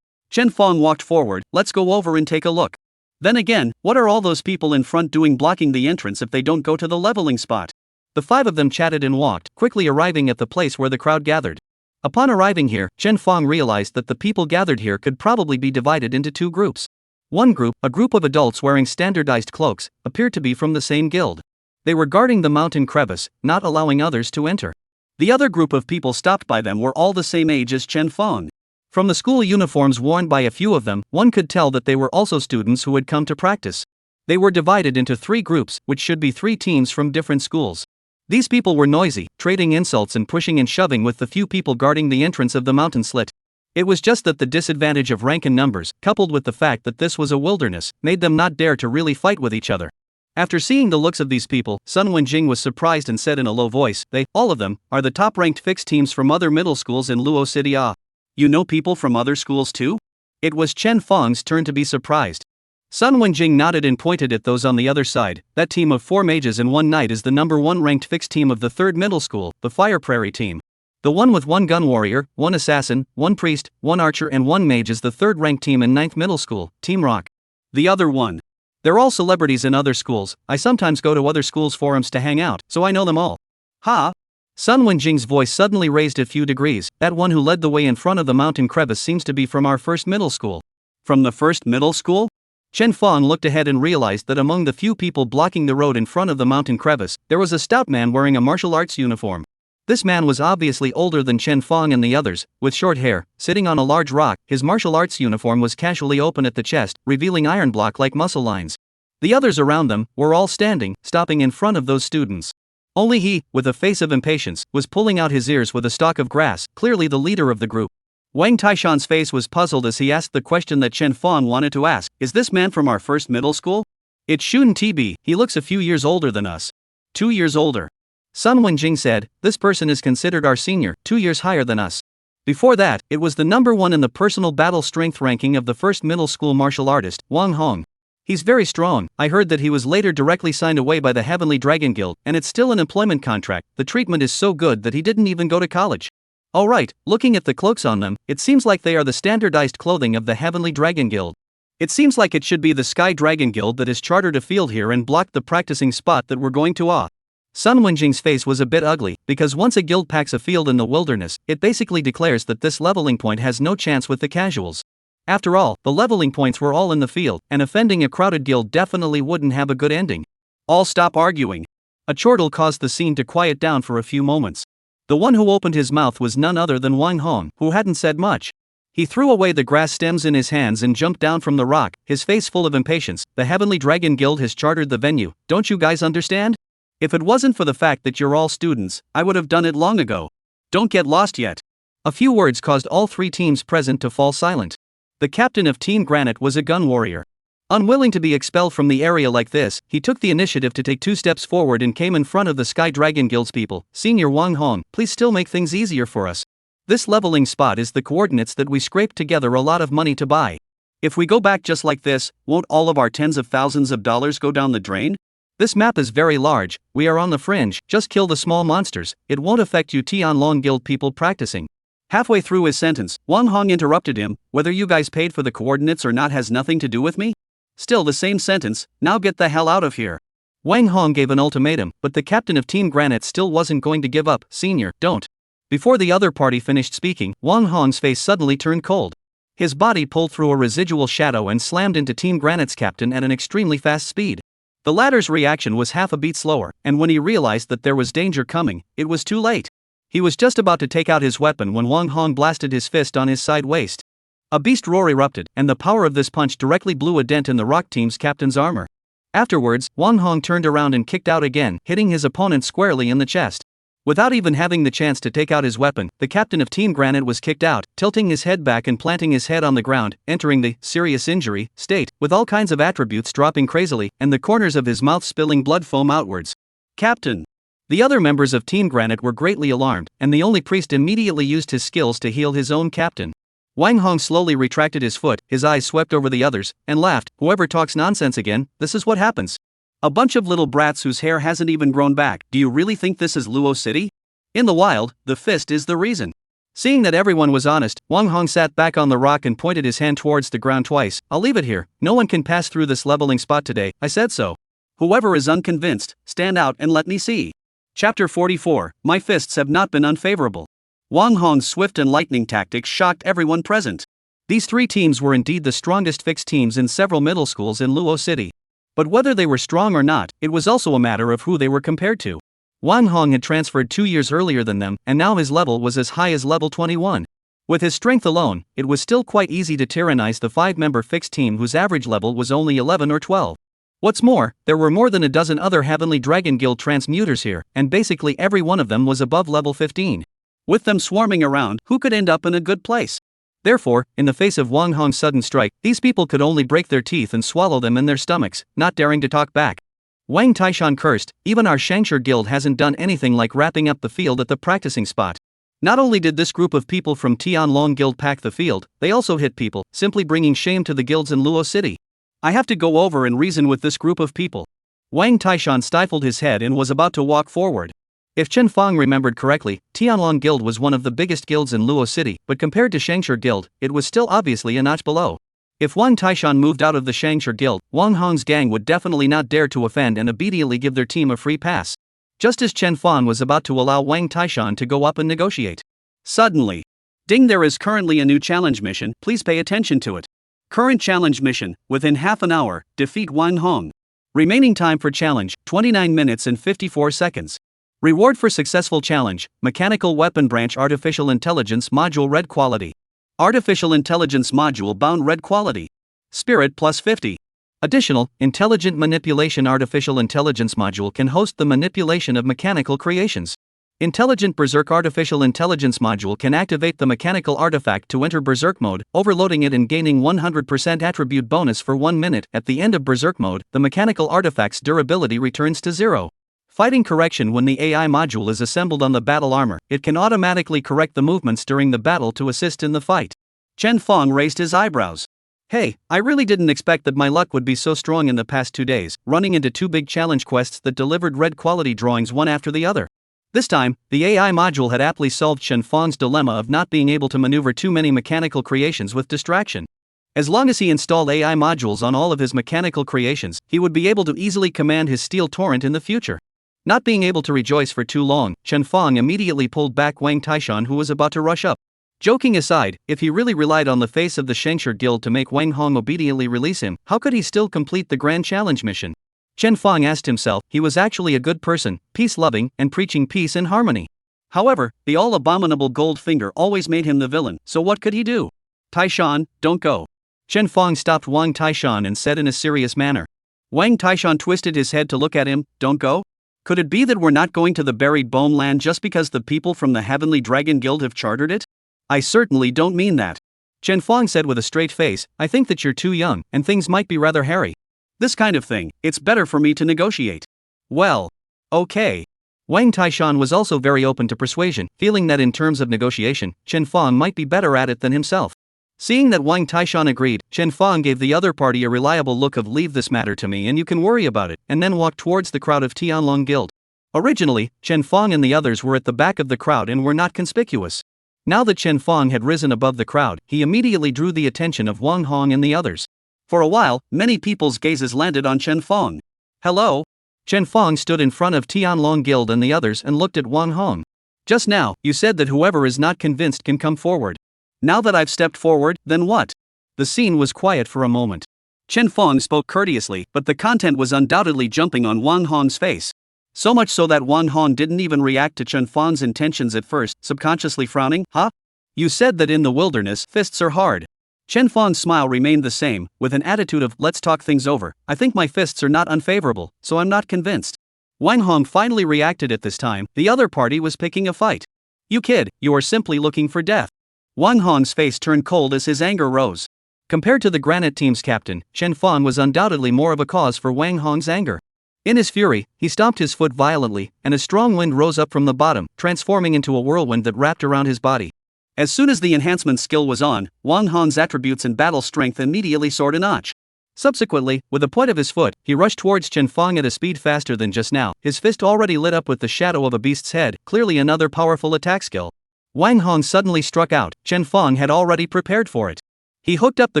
Chen Fong walked forward. "Let's go over and take a look. Then again, what are all those people in front doing blocking the entrance if they don't go to the leveling spot?" The 5 of them chatted and walked, quickly arriving at the place where the crowd gathered. Upon arriving here, Chen Fong realized that the people gathered here could probably be divided into 2 groups. One group, a group of adults wearing standardized cloaks, appeared to be from the same guild. They were guarding the mountain crevice, not allowing others to enter. The other group of people stopped by them were all the same age as Chen Fong. From the school uniforms worn by a few of them, one could tell that they were also students who had come to practice. They were divided into 3 groups, which should be 3 teams from different schools. These people were noisy, trading insults and pushing and shoving with the few people guarding the entrance of the mountain slit. It was just that the disadvantage of rank and numbers, coupled with the fact that this was a wilderness, made them not dare to really fight with each other. After seeing the looks of these people, Sun Wenjing was surprised and said in a low voice, "They, all of them, are the top-ranked fixed teams from other middle schools in Luo City. Ah, you know people from other schools too?" It was Chen Fong's turn to be surprised. Sun Wenjing nodded and pointed at those on the other side. "That team of 4 mages and 1 knight is the number 1 ranked fixed team of the 3rd middle school, the Fire Prairie team. The one with 1 gun warrior, 1 assassin, 1 priest, 1 archer and 1 mage is the 3rd ranked team in 9th middle school, Team Rock. The other one. They're all celebrities in other schools. I sometimes go to other schools' forums to hang out, so I know them all." "Ha?" Sun Wenjing's voice suddenly raised a few degrees. "That one who led the way in front of the mountain crevice seems to be from our 1st middle school." "From the 1st middle school?" Chen Fong looked ahead and realized that among the few people blocking the road in front of the mountain crevice, there was a stout man wearing a martial arts uniform. This man was obviously older than Chen Fong and the others, with short hair, sitting on a large rock. His martial arts uniform was casually open at the chest, revealing iron block-like muscle lines. The others around them were all standing, stopping in front of those students. Only he, with a face of impatience, was pulling out his ears with a stalk of grass, clearly the leader of the group. Wang Taishan's face was puzzled as he asked the question that Chen Fang wanted to ask. Is this man from our first middle school? It shouldn't be, he looks a few years older than us. 2 years older. Sun Wenjing said, this person is considered our senior, 2 years higher than us. Before that, it was the number 1 in the personal battle strength ranking of the first middle school martial artist, Wang Hong. He's very strong. I heard that he was later directly signed away by the Heavenly Dragon Guild, and it's still an employment contract. The treatment is so good that he didn't even go to college. Alright, looking at the cloaks on them, it seems like they are the standardized clothing of the Heavenly Dragon Guild. It seems like it should be the Sky Dragon Guild that has chartered a field here and blocked the practicing spot that we're going to. Sun Wenjing's face was a bit ugly, because once a guild packs a field in the wilderness, it basically declares that this leveling point has no chance with the casuals. After all, the leveling points were all in the field, and offending a crowded guild definitely wouldn't have a good ending. All stop arguing. A chortle caused the scene to quiet down for a few moments. The one who opened his mouth was none other than Wang Hong, who hadn't said much. He threw away the grass stems in his hands and jumped down from the rock, his face full of impatience. The Heavenly Dragon Guild has chartered the venue, don't you guys understand? If it wasn't for the fact that you're all students, I would have done it long ago. Don't get lost yet. A few words caused all 3 teams present to fall silent. The captain of Team Granite was a gun warrior. Unwilling to be expelled from the area like this, he took the initiative to take 2 steps forward and came in front of the Sky Dragon Guild's people. Senior Wang Hong, please still make things easier for us. This leveling spot is the coordinates that we scraped together a lot of money to buy. If we go back just like this, won't all of our tens of thousands of dollars go down the drain? This map is very large, we are on the fringe, just kill the small monsters, it won't affect you Tianlong Guild people practicing. Halfway through his sentence, Wang Hong interrupted him, whether you guys paid for the coordinates or not has nothing to do with me? Still the same sentence, now get the hell out of here. Wang Hong gave an ultimatum, but the captain of Team Granite still wasn't going to give up. Senior, don't. Before the other party finished speaking, Wang Hong's face suddenly turned cold. His body pulled through a residual shadow and slammed into Team Granite's captain at an extremely fast speed. The latter's reaction was half a beat slower, and when he realized that there was danger coming, it was too late. He was just about to take out his weapon when Wang Hong blasted his fist on his side waist. A beast roar erupted, and the power of this punch directly blew a dent in the rock team's captain's armor. Afterwards, Wang Hong turned around and kicked out again, hitting his opponent squarely in the chest. Without even having the chance to take out his weapon, the captain of Team Granite was kicked out, tilting his head back and planting his head on the ground, entering the serious injury state, with all kinds of attributes dropping crazily, and the corners of his mouth spilling blood foam outwards. Captain! The other members of Team Granite were greatly alarmed, and the only priest immediately used his skills to heal his own captain. Wang Hong slowly retracted his foot, his eyes swept over the others, and laughed. Whoever talks nonsense again, this is what happens. A bunch of little brats whose hair hasn't even grown back. Do you really think this is Luo City? In the wild, the fist is the reason. Seeing that everyone was honest, Wang Hong sat back on the rock and pointed his hand towards the ground twice. I'll leave it here. No one can pass through this leveling spot today, I said so. Whoever is unconvinced, stand out and let me see. Chapter 44, My fists have not been unfavorable. Wang Hong's swift and lightning tactics shocked everyone present. These 3 teams were indeed the strongest fixed teams in several middle schools in Luo City. But whether they were strong or not, it was also a matter of who they were compared to. Wang Hong had transferred 2 years earlier than them, and now his level was as high as level 21. With his strength alone, it was still quite easy to tyrannize the 5-member fixed team whose average level was only 11 or 12. What's more, there were more than a dozen other Heavenly Dragon Guild transmuters here, and basically every one of them was above level 15. With them swarming around, who could end up in a good place? Therefore, in the face of Wang Hong's sudden strike, these people could only break their teeth and swallow them in their stomachs, not daring to talk back. Wang Taishan cursed, even our Shangtang guild hasn't done anything like wrapping up the field at the practicing spot. Not only did this group of people from Tianlong Guild pack the field, they also hit people, simply bringing shame to the guilds in Luo City. I have to go over and reason with this group of people. Wang Taishan stifled his head and was about to walk forward. If Chen Fang remembered correctly, Tianlong Guild was one of the biggest guilds in Luo City, but compared to Shangtang Guild, it was still obviously a notch below. If Wang Taishan moved out of the Shangtang Guild, Wang Hong's gang would definitely not dare to offend and immediately give their team a free pass. Just as Chen Fang was about to allow Wang Taishan to go up and negotiate. Suddenly, ding, there is currently a new challenge mission, please pay attention to it. Current challenge mission, within half an hour, defeat Wang Hong. Remaining time for challenge, 29 minutes and 54 seconds. Reward for successful challenge, Mechanical Weapon Branch Artificial Intelligence Module Red Quality. Artificial Intelligence Module Bound Red Quality. Spirit plus 50. Additional, Intelligent Manipulation Artificial Intelligence Module can host the manipulation of mechanical creations. Intelligent Berserk Artificial Intelligence Module can activate the mechanical artifact to enter Berserk mode, overloading it and gaining 100% attribute bonus for 1 minute. At the end of Berserk mode, the mechanical artifact's durability returns to 0. Fighting correction. When the AI module is assembled on the battle armor, it can automatically correct the movements during the battle to assist in the fight. Chen Fong raised his eyebrows. Hey, I really didn't expect that my luck would be so strong in the past 2 days, running into 2 big challenge quests that delivered red quality drawings one after the other. This time, the AI module had aptly solved Chen Fong's dilemma of not being able to maneuver too many mechanical creations with distraction. As long as he installed AI modules on all of his mechanical creations, he would be able to easily command his steel torrent in the future. Not being able to rejoice for too long, Chen Fong immediately pulled back Wang Taishan, who was about to rush up. Joking aside, if he really relied on the face of the Shangshi Guild to make Wang Hong obediently release him, how could he still complete the grand challenge mission? Chen Fong asked himself. He was actually a good person, peace-loving, and preaching peace and harmony. However, the all-abominable gold finger always made him the villain, so what could he do? Taishan, don't go. Chen Fong stopped Wang Taishan and said in a serious manner. Wang Taishan twisted his head to look at him. Don't go? Could it be that we're not going to the buried bone land just because the people from the Heavenly Dragon Guild have chartered it? I certainly don't mean that. Chen Fong said with a straight face. I think that you're too young, and things might be rather hairy. This kind of thing, it's better for me to negotiate. Well, okay. Wang Taishan was also very open to persuasion, feeling that in terms of negotiation, Chen Fong might be better at it than himself. Seeing that Wang Taishan agreed, Chen Fong gave the other party a reliable look of leave this matter to me and you can worry about it, and then walked towards the crowd of Tianlong Guild. Originally, Chen Fong and the others were at the back of the crowd and were not conspicuous. Now that Chen Fong had risen above the crowd, he immediately drew the attention of Wang Hong and the others. For a while, many people's gazes landed on Chen Fong. Hello? Chen Fong stood in front of Tianlong Guild and the others and looked at Wang Hong. Just now, you said that whoever is not convinced can come forward. Now that I've stepped forward, then what? The scene was quiet for a moment. Chen Fong spoke courteously, but the content was undoubtedly jumping on Wang Hong's face. So much so that Wang Hong didn't even react to Chen Fong's intentions at first, subconsciously frowning. Huh? You said that in the wilderness, fists are hard. Chen Fong's smile remained the same, with an attitude of, let's talk things over. I think my fists are not unfavorable, so I'm not convinced. Wang Hong finally reacted at this time. The other party was picking a fight. You kid, you are simply looking for death. Wang Hong's face turned cold as his anger rose. Compared to the Granite Team's captain, Chen Fong was undoubtedly more of a cause for Wang Hong's anger. In his fury, he stomped his foot violently, and a strong wind rose up from the bottom, transforming into a whirlwind that wrapped around his body. As soon as the enhancement skill was on, Wang Hong's attributes and battle strength immediately soared a notch. Subsequently, with the point of his foot, he rushed towards Chen Fong at a speed faster than just now, his fist already lit up with the shadow of a beast's head, clearly another powerful attack skill. Wang Hong suddenly struck out. Chen Fong had already prepared for it. He hooked up the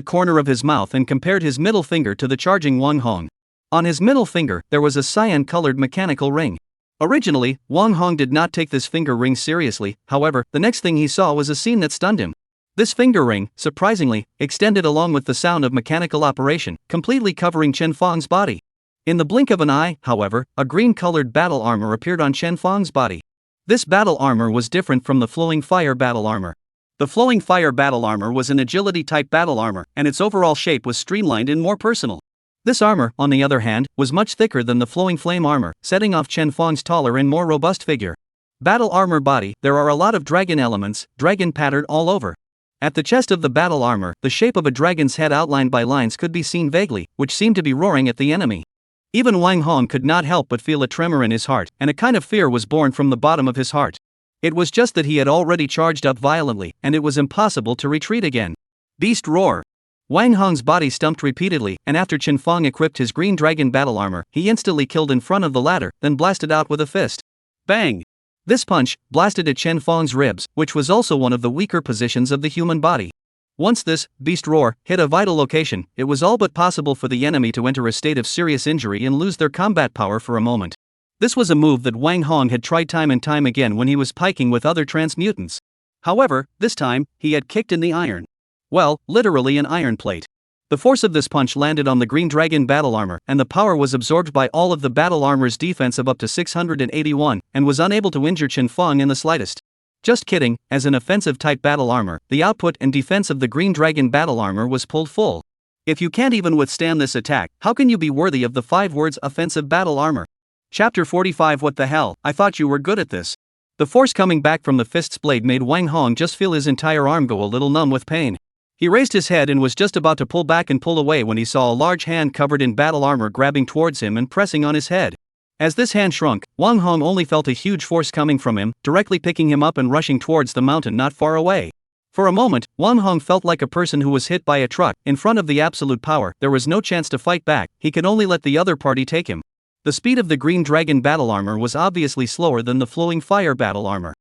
corner of his mouth and compared his middle finger to the charging Wang Hong. On his middle finger, there was a cyan-colored mechanical ring. Originally, Wang Hong did not take this finger ring seriously, however, the next thing he saw was a scene that stunned him. This finger ring, surprisingly, extended along with the sound of mechanical operation, completely covering Chen Fong's body. In the blink of an eye, however, a green-colored battle armor appeared on Chen Fong's body. This battle armor was different from the flowing fire battle armor. The flowing fire battle armor was an agility-type battle armor, and its overall shape was streamlined and more personal. This armor, on the other hand, was much thicker than the flowing flame armor, setting off Chen Fong's taller and more robust figure. Battle armor body, there are a lot of dragon elements, dragon patterned all over. At the chest of the battle armor, the shape of a dragon's head outlined by lines could be seen vaguely, which seemed to be roaring at the enemy. Even Wang Hong could not help but feel a tremor in his heart, and a kind of fear was born from the bottom of his heart. It was just that he had already charged up violently, and it was impossible to retreat again. Beast roar! Wang Hong's body stumped repeatedly, and after Chen Fong equipped his green dragon battle armor, he instantly killed in front of the latter, then blasted out with a fist. Bang! This punch blasted at Chen Fong's ribs, which was also one of the weaker positions of the human body. Once this beast roar hit a vital location, it was all but possible for the enemy to enter a state of serious injury and lose their combat power for a moment. This was a move that Wang Hong had tried time and time again when he was piking with other transmutants. However, this time, he had kicked in the iron. Well, literally an iron plate. The force of this punch landed on the green dragon battle armor, and the power was absorbed by all of the battle armor's defense of up to 681, and was unable to injure Chen Fong in the slightest. Just kidding, as an offensive-type battle armor, the output and defense of the green dragon battle armor was pulled full. If you can't even withstand this attack, how can you be worthy of the 5 words offensive battle armor? Chapter 45. What the hell, I thought you were good at this. The force coming back from the fist's blade made Wang Hong just feel his entire arm go a little numb with pain. He raised his head and was just about to pull back and pull away when he saw a large hand covered in battle armor grabbing towards him and pressing on his head. As this hand shrunk, Wang Hong only felt a huge force coming from him, directly picking him up and rushing towards the mountain not far away. For a moment, Wang Hong felt like a person who was hit by a truck. In front of the absolute power, there was no chance to fight back. He could only let the other party take him. The speed of the green dragon battle armor was obviously slower than the flowing fire battle armor.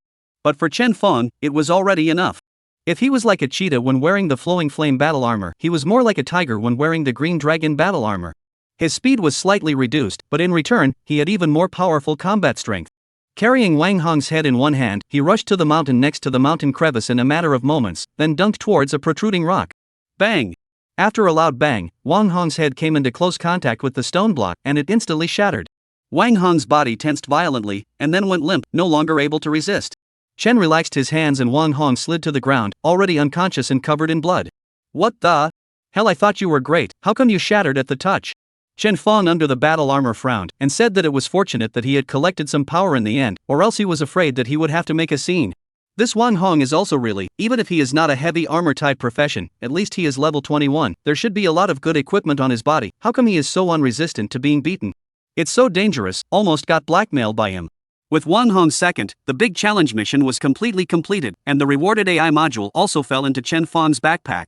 But for Chen Feng, it was already enough. If he was like a cheetah when wearing the flowing flame battle armor, he was more like a tiger when wearing the green dragon battle armor. His speed was slightly reduced, but in return, he had even more powerful combat strength. Carrying Wang Hong's head in one hand, he rushed to the mountain next to the mountain crevice in a matter of moments, then dunked towards a protruding rock. Bang! After a loud bang, Wang Hong's head came into close contact with the stone block and it instantly shattered. Wang Hong's body tensed violently, and then went limp, no longer able to resist. Chen relaxed his hands and Wang Hong slid to the ground, already unconscious and covered in blood. What the hell, I thought you were great, how come you shattered at the touch? Chen Feng under the battle armor frowned, and said that it was fortunate that he had collected some power in the end, or else he was afraid that he would have to make a scene. This Wang Hong is also really, even if he is not a heavy armor type profession, at least he is level 21, there should be a lot of good equipment on his body, how come he is so unresistant to being beaten? It's so dangerous, almost got blackmailed by him. With Wang Hong's second, the big challenge mission was completely completed, and the rewarded AI module also fell into Chen Feng's backpack.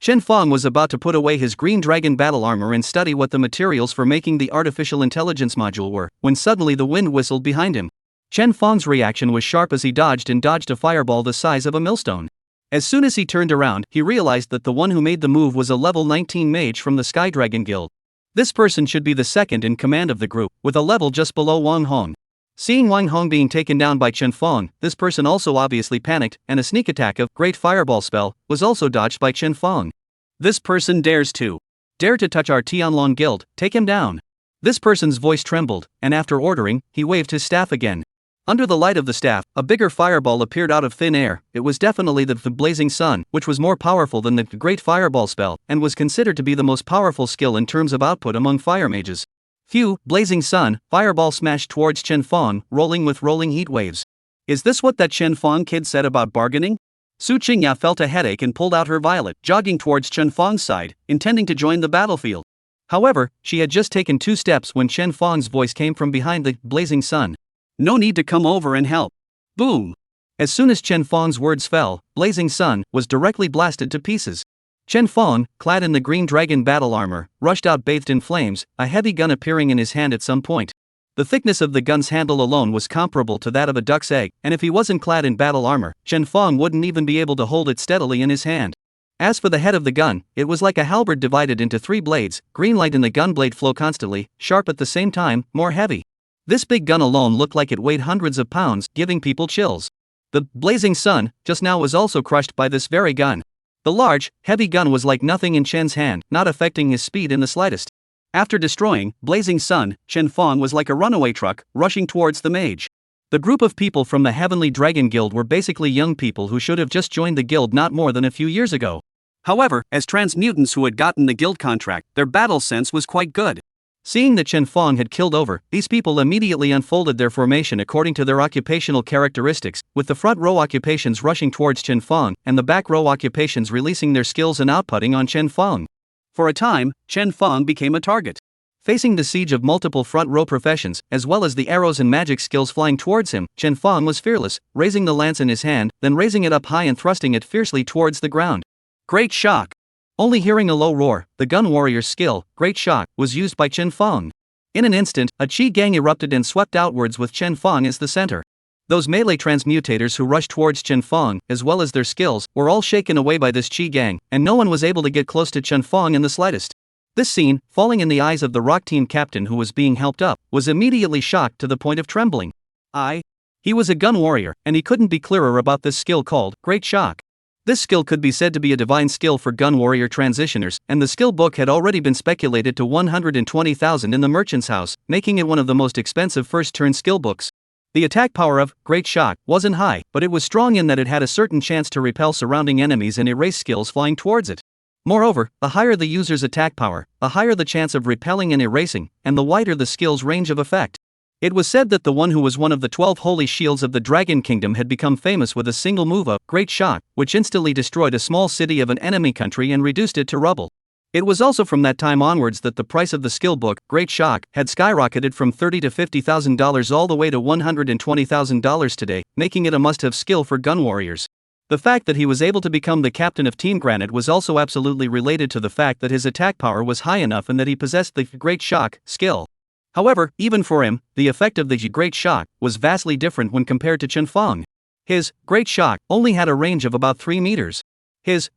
Chen Feng was about to put away his green dragon battle armor and study what the materials for making the artificial intelligence module were, when suddenly the wind whistled behind him. Chen Feng's reaction was sharp as he dodged a fireball the size of a millstone. As soon as he turned around, he realized that the one who made the move was a level 19 mage from the Sky Dragon Guild. This person should be the second in command of the group, with a level just below Wang Hong. Seeing Wang Hong being taken down by Chen Feng, this person also obviously panicked, and a sneak attack of Great Fireball spell was also dodged by Chen Feng. This person dare to touch our Tianlong Guild, take him down. This person's voice trembled, and after ordering, he waved his staff again. Under the light of the staff, a bigger fireball appeared out of thin air. It was definitely the Blazing Sun, which was more powerful than the Great Fireball spell, and was considered to be the most powerful skill in terms of output among fire mages. Blazing Sun, fireball smashed towards Chen Feng, rolling with rolling heat waves. Is this what that Chen Feng kid said about bargaining? Su Qingya felt a headache and pulled out her violet, jogging towards Chen Feng's side, intending to join the battlefield. However, she had just taken 2 steps when Chen Feng's voice came from behind the Blazing Sun. No need to come over and help. Boom! As soon as Chen Feng's words fell, Blazing Sun was directly blasted to pieces. Chen Feng, clad in the green dragon battle armor, rushed out bathed in flames, a heavy gun appearing in his hand at some point. The thickness of the gun's handle alone was comparable to that of a duck's egg, and if he wasn't clad in battle armor, Chen Feng wouldn't even be able to hold it steadily in his hand. As for the head of the gun, it was like a halberd divided into 3 blades, green light in the gun blade flow constantly, sharp at the same time, more heavy. This big gun alone looked like it weighed hundreds of pounds, giving people chills. The Blazing Sun, just now, was also crushed by this very gun. The large, heavy gun was like nothing in Chen's hand, not affecting his speed in the slightest. After destroying Blazing Sun, Chen Feng was like a runaway truck, rushing towards the mage. The group of people from the Heavenly Dragon Guild were basically young people who should have just joined the guild not more than a few years ago. However, as transmutants who had gotten the guild contract, their battle sense was quite good. Seeing that Chen Feng had killed over, these people immediately unfolded their formation according to their occupational characteristics, with the front row occupations rushing towards Chen Feng, and the back row occupations releasing their skills and outputting on Chen Feng. For a time, Chen Feng became a target. Facing the siege of multiple front row professions, as well as the arrows and magic skills flying towards him, Chen Feng was fearless, raising the lance in his hand, then raising it up high and thrusting it fiercely towards the ground. Great shock! Only hearing a low roar, the gun warrior's skill, Great Shock, was used by Chen Feng. In an instant, a chi gang erupted and swept outwards with Chen Feng as the center. Those melee transmutators who rushed towards Chen Feng, as well as their skills, were all shaken away by this chi gang, and no one was able to get close to Chen Feng in the slightest. This scene, falling in the eyes of the rock team captain who was being helped up, was immediately shocked to the point of trembling. He was a gun warrior, and he couldn't be clearer about this skill called Great Shock. This skill could be said to be a divine skill for gun warrior transitioners, and the skill book had already been speculated to 120,000 in the merchant's house, making it one of the most expensive first-turn skill books. The attack power of Great Shock wasn't high, but it was strong in that it had a certain chance to repel surrounding enemies and erase skills flying towards it. Moreover, the higher the user's attack power, the higher the chance of repelling and erasing, and the wider the skill's range of effect. It was said that the one who was one of the 12 holy shields of the Dragon Kingdom had become famous with a single move, a great shock, which instantly destroyed a small city of an enemy country and reduced it to rubble. It was also from that time onwards that the price of the skill book, Great Shock, had skyrocketed from $30,000 to $50,000 all the way to $120,000 today, making it a must-have skill for gun warriors. The fact that he was able to become the captain of Team Granite was also absolutely related to the fact that his attack power was high enough and that he possessed the Great Shock skill. However, even for him, the effect of the Great Shock was vastly different when compared to Chen Feng. His Great Shock only had a range of about 3 meters. The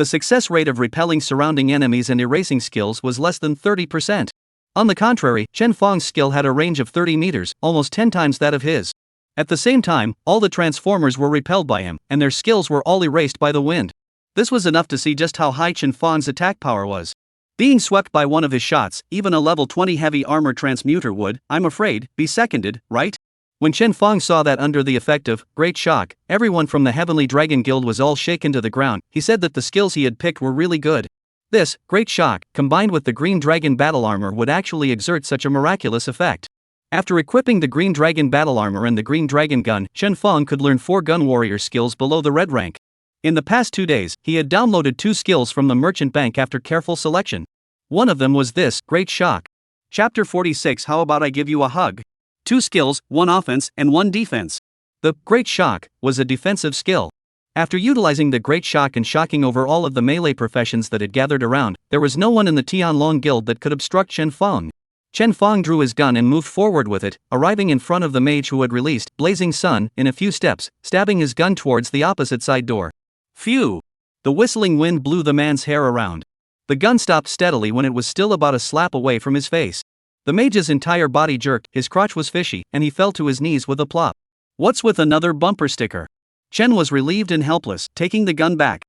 success rate of repelling surrounding enemies and erasing skills was less than 30%. On the contrary, Chen Feng's skill had a range of 30 meters, almost 10 times that of his. At the same time, all the transformers were repelled by him, and their skills were all erased by the wind. This was enough to see just how high Chen Feng's attack power was. Being swept by one of his shots, even a level 20 heavy armor transmuter would, I'm afraid, be seconded, right? When Chen Feng saw that under the effect of Great Shock, everyone from the Heavenly Dragon Guild was all shaken to the ground, he said that the skills he had picked were really good. This Great Shock, combined with the Green Dragon battle armor, would actually exert such a miraculous effect. After equipping the Green Dragon battle armor and the Green Dragon gun, Chen Feng could learn 4 gun warrior skills below the red rank. In the past 2 days, he had downloaded 2 skills from the merchant bank after careful selection. One of them was this Great Shock. Chapter 46. How about I give you a hug? 2 skills, 1 offense and 1 defense. The Great Shock was a defensive skill. After utilizing the Great Shock and shocking over all of the melee professions that had gathered around, there was no one in the Tianlong Guild that could obstruct Chen Feng. Chen Feng drew his gun and moved forward with it, arriving in front of the mage who had released Blazing Sun in a few steps, stabbing his gun towards the opposite side door. Phew! The whistling wind blew the man's hair around. The gun stopped steadily when it was still about a slap away from his face. The mage's entire body jerked, his crotch was fishy, and he fell to his knees with a plop. What's with another bumper sticker? Chen was relieved and helpless, taking the gun back.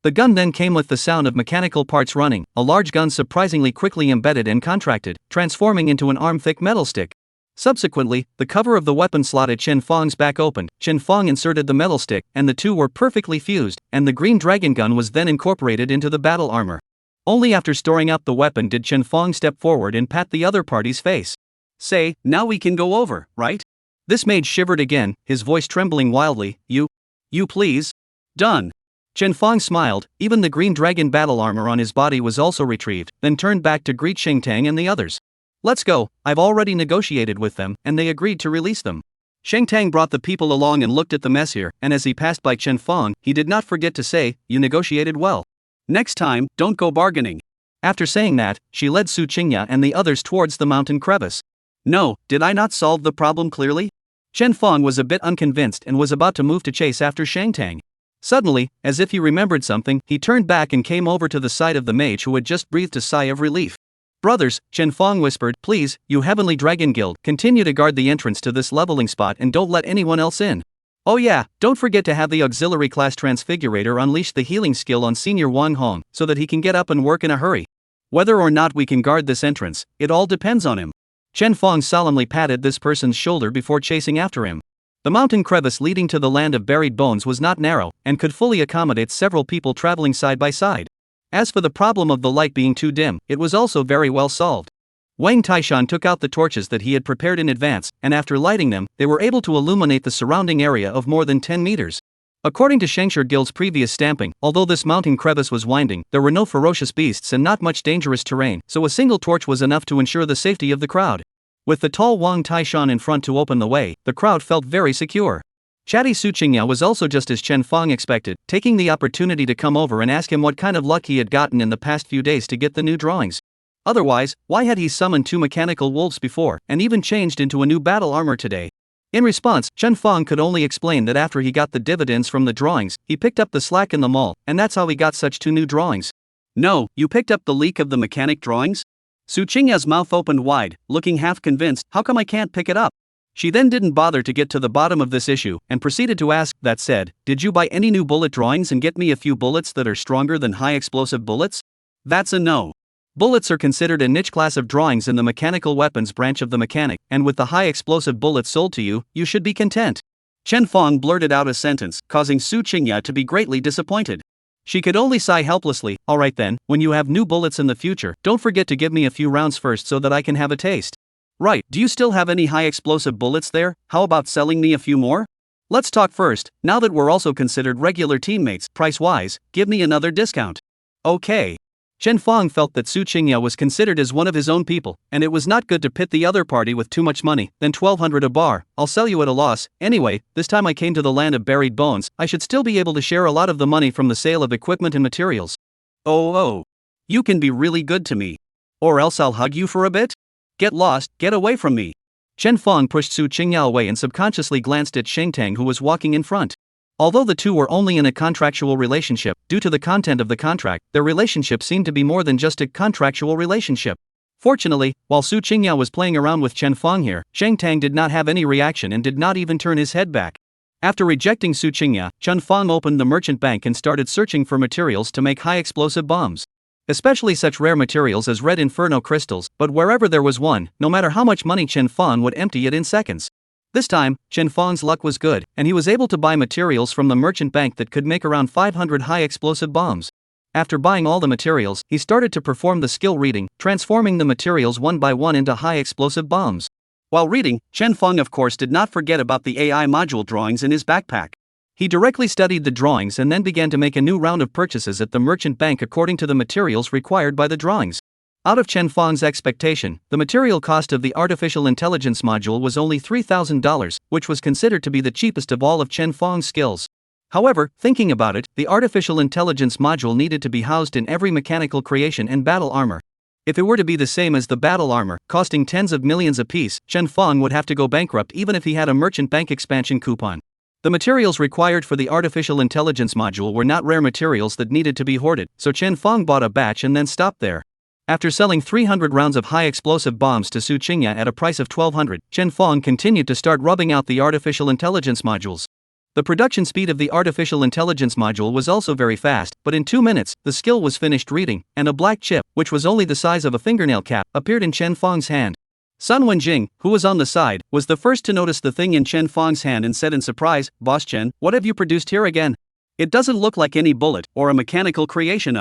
The gun then came with the sound of mechanical parts running, a large gun surprisingly quickly embedded and contracted, transforming into an arm-thick metal stick. Subsequently, the cover of the weapon slot at Chen Feng's back opened, Chen Feng inserted the metal stick, and the two were perfectly fused, and the Green Dragon gun was then incorporated into the battle armor. Only after storing up the weapon did Chen Feng step forward and pat the other party's face. Say, now we can go over, right? This mage shivered again, his voice trembling wildly. You please? Done. Chen Feng smiled, even the Green Dragon battle armor on his body was also retrieved, then turned back to greet Shang Tang and the others. Let's go, I've already negotiated with them, and they agreed to release them. Shang Tang brought the people along and looked at the mess here, and as he passed by Chen Feng, he did not forget to say, you negotiated well. Next time, don't go bargaining. After saying that, she led Su Qingya and the others towards the mountain crevice. No, did I not solve the problem clearly? Chen Feng was a bit unconvinced and was about to move to chase after Shang Tang. Suddenly, as if he remembered something, he turned back and came over to the side of the mage who had just breathed a sigh of relief. Brothers, Chen Feng whispered, please, you Heavenly Dragon Guild, continue to guard the entrance to this leveling spot and don't let anyone else in. Oh yeah, don't forget to have the auxiliary class Transfigurator unleash the healing skill on Senior Wang Hong, so that he can get up and work in a hurry. Whether or not we can guard this entrance, it all depends on him. Chen Feng solemnly patted this person's shoulder before chasing after him. The mountain crevice leading to the land of buried bones was not narrow, and could fully accommodate several people traveling side by side. As for the problem of the light being too dim, it was also very well solved. Wang Taishan took out the torches that he had prepared in advance, and after lighting them, they were able to illuminate the surrounding area of more than 10 meters. According to Shangshur Guild's previous stamping, although this mountain crevice was winding, there were no ferocious beasts and not much dangerous terrain, so a single torch was enough to ensure the safety of the crowd. With the tall Wang Taishan in front to open the way, the crowd felt very secure. Chatty Su Qingya was also just as Chen Feng expected, taking the opportunity to come over and ask him what kind of luck he had gotten in the past few days to get the new drawings. Otherwise, why had he summoned 2 mechanical wolves before, and even changed into a new battle armor today? In response, Chen Feng could only explain that after he got the dividends from the drawings, he picked up the slack in the mall, and that's how he got such 2 new drawings. No, you picked up the leak of the mechanic drawings? Su Qingya's mouth opened wide, looking half convinced, how come I can't pick it up? She then didn't bother to get to the bottom of this issue, and proceeded to ask, that said, did you buy any new bullet drawings and get me a few bullets that are stronger than high explosive bullets? That's a no. Bullets are considered a niche class of drawings in the mechanical weapons branch of the mechanic, and with the high explosive bullets sold to you, you should be content. Chen Feng blurted out a sentence, causing Su Qingya to be greatly disappointed. She could only sigh helplessly. Alright then, when you have new bullets in the future, don't forget to give me a few rounds first so that I can have a taste. Right, do you still have any high explosive bullets there? How about selling me a few more? Let's talk first, now that we're also considered regular teammates, price-wise, give me another discount. Okay. Chen Fong felt that Su Qingya was considered as one of his own people, and it was not good to pit the other party with too much money. Then 1200 a bar, I'll sell you at a loss. Anyway, this time I came to the land of buried bones, I should still be able to share a lot of the money from the sale of equipment and materials. Oh. You can be really good to me. Or else I'll hug you for a bit? Get lost, get away from me. Chen Fong pushed Su Qingya away and subconsciously glanced at Shang Tang, who was walking in front. Although the two were only in a contractual relationship, due to the content of the contract, their relationship seemed to be more than just a contractual relationship. Fortunately, while Su Qingya was playing around with Chen Fong here, Shang Tang did not have any reaction and did not even turn his head back. After rejecting Su Qingya, Chen Fong opened the merchant bank and started searching for materials to make high explosive bombs. Especially such rare materials as red inferno crystals, but wherever there was one, no matter how much money Chen Fong would empty it in seconds. This time, Chen Fong's luck was good, and he was able to buy materials from the merchant bank that could make around 500 high explosive bombs. After buying all the materials, he started to perform the skill reading, transforming the materials one by one into high explosive bombs. While reading, Chen Fong of course did not forget about the AI module drawings in his backpack. He directly studied the drawings and then began to make a new round of purchases at the merchant bank according to the materials required by the drawings. Out of Chen Fong's expectation, the material cost of the artificial intelligence module was only $3,000, which was considered to be the cheapest of all of Chen Fong's skills. However, thinking about it, the artificial intelligence module needed to be housed in every mechanical creation and battle armor. If it were to be the same as the battle armor, costing tens of millions apiece, Chen Fong would have to go bankrupt even if he had a merchant bank expansion coupon. The materials required for the artificial intelligence module were not rare materials that needed to be hoarded, so Chen Fong bought a batch and then stopped there. After selling 300 rounds of high explosive bombs to Su Qingya at a price of 1200, Chen Fong continued to start rubbing out the artificial intelligence modules. The production speed of the artificial intelligence module was also very fast, but in 2 minutes, the skill was finished reading, and a black chip, which was only the size of a fingernail cap, appeared in Chen Fong's hand. Sun Wenjing, who was on the side, was the first to notice the thing in Chen Fong's hand and said in surprise, "Boss Chen, what have you produced here again? It doesn't look like any bullet, or a mechanical creation."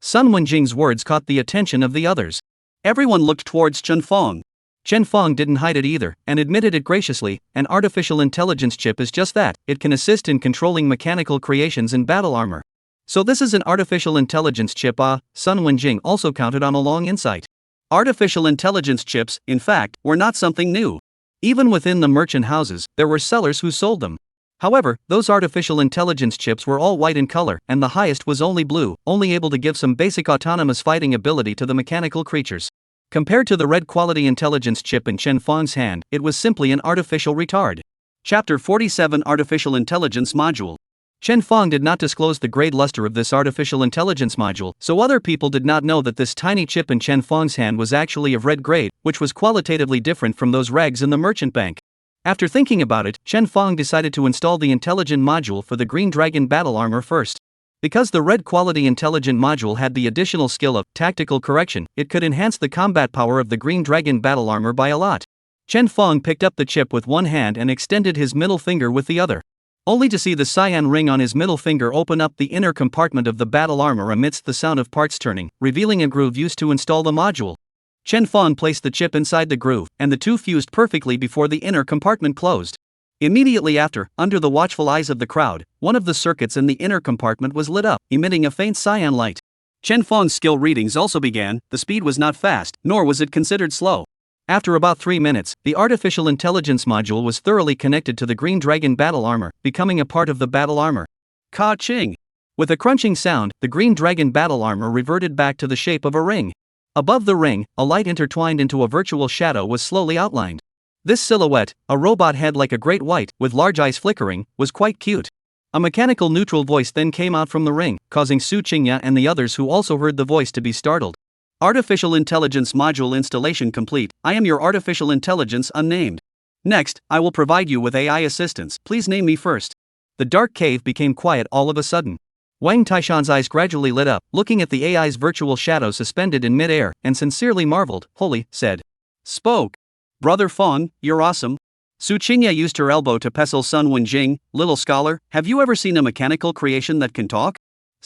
Sun Wenjing's words caught the attention of the others. Everyone looked towards Chen Fong. Chen Fong didn't hide it either, and admitted it graciously. An artificial intelligence chip is just that, it can assist in controlling mechanical creations and battle armor. So this is an artificial intelligence chip. Sun Wenjing also counted on a long insight. Artificial intelligence chips, in fact, were not something new. Even within the merchant houses, there were sellers who sold them. However, those artificial intelligence chips were all white in color, and the highest was only blue, only able to give some basic autonomous fighting ability to the mechanical creatures. Compared to the red quality intelligence chip in Chen Fong's hand, it was simply an artificial retard. Chapter 47 Artificial Intelligence Module. Chen Fong did not disclose the grade luster of this artificial intelligence module, so other people did not know that this tiny chip in Chen Fong's hand was actually of red grade, which was qualitatively different from those regs in the merchant bank. After thinking about it, Chen Fong decided to install the intelligent module for the Green Dragon battle armor first. Because the red quality intelligent module had the additional skill of tactical correction, it could enhance the combat power of the Green Dragon battle armor by a lot. Chen Fong picked up the chip with one hand and extended his middle finger with the other, only to see the cyan ring on his middle finger open up the inner compartment of the battle armor amidst the sound of parts turning, revealing a groove used to install the module. Chen Fong placed the chip inside the groove, and the two fused perfectly before the inner compartment closed. Immediately after, under the watchful eyes of the crowd, one of the circuits in the inner compartment was lit up, emitting a faint cyan light. Chen Fong's skill readings also began. The speed was not fast, nor was it considered slow. After about 3 minutes, the artificial intelligence module was thoroughly connected to the Green Dragon battle armor, becoming a part of the battle armor. Ka-ching! With a crunching sound, the Green Dragon battle armor reverted back to the shape of a ring. Above the ring, a light intertwined into a virtual shadow was slowly outlined. This silhouette, a robot head like a great white, with large eyes flickering, was quite cute. A mechanical neutral voice then came out from the ring, causing Su Qingya and the others who also heard the voice to be startled. Artificial Intelligence Module installation complete. I am your Artificial Intelligence unnamed. Next, I will provide you with AI assistance. Please name me first. The dark cave became quiet all of a sudden. Wang Taishan's eyes gradually lit up, looking at the AI's virtual shadow suspended in mid-air, and sincerely marveled. Holy, said. Spoke. Brother Fong, you're awesome. Su Qingya used her elbow to pestle Sun Wenjing. Little scholar, have you ever seen a mechanical creation that can talk?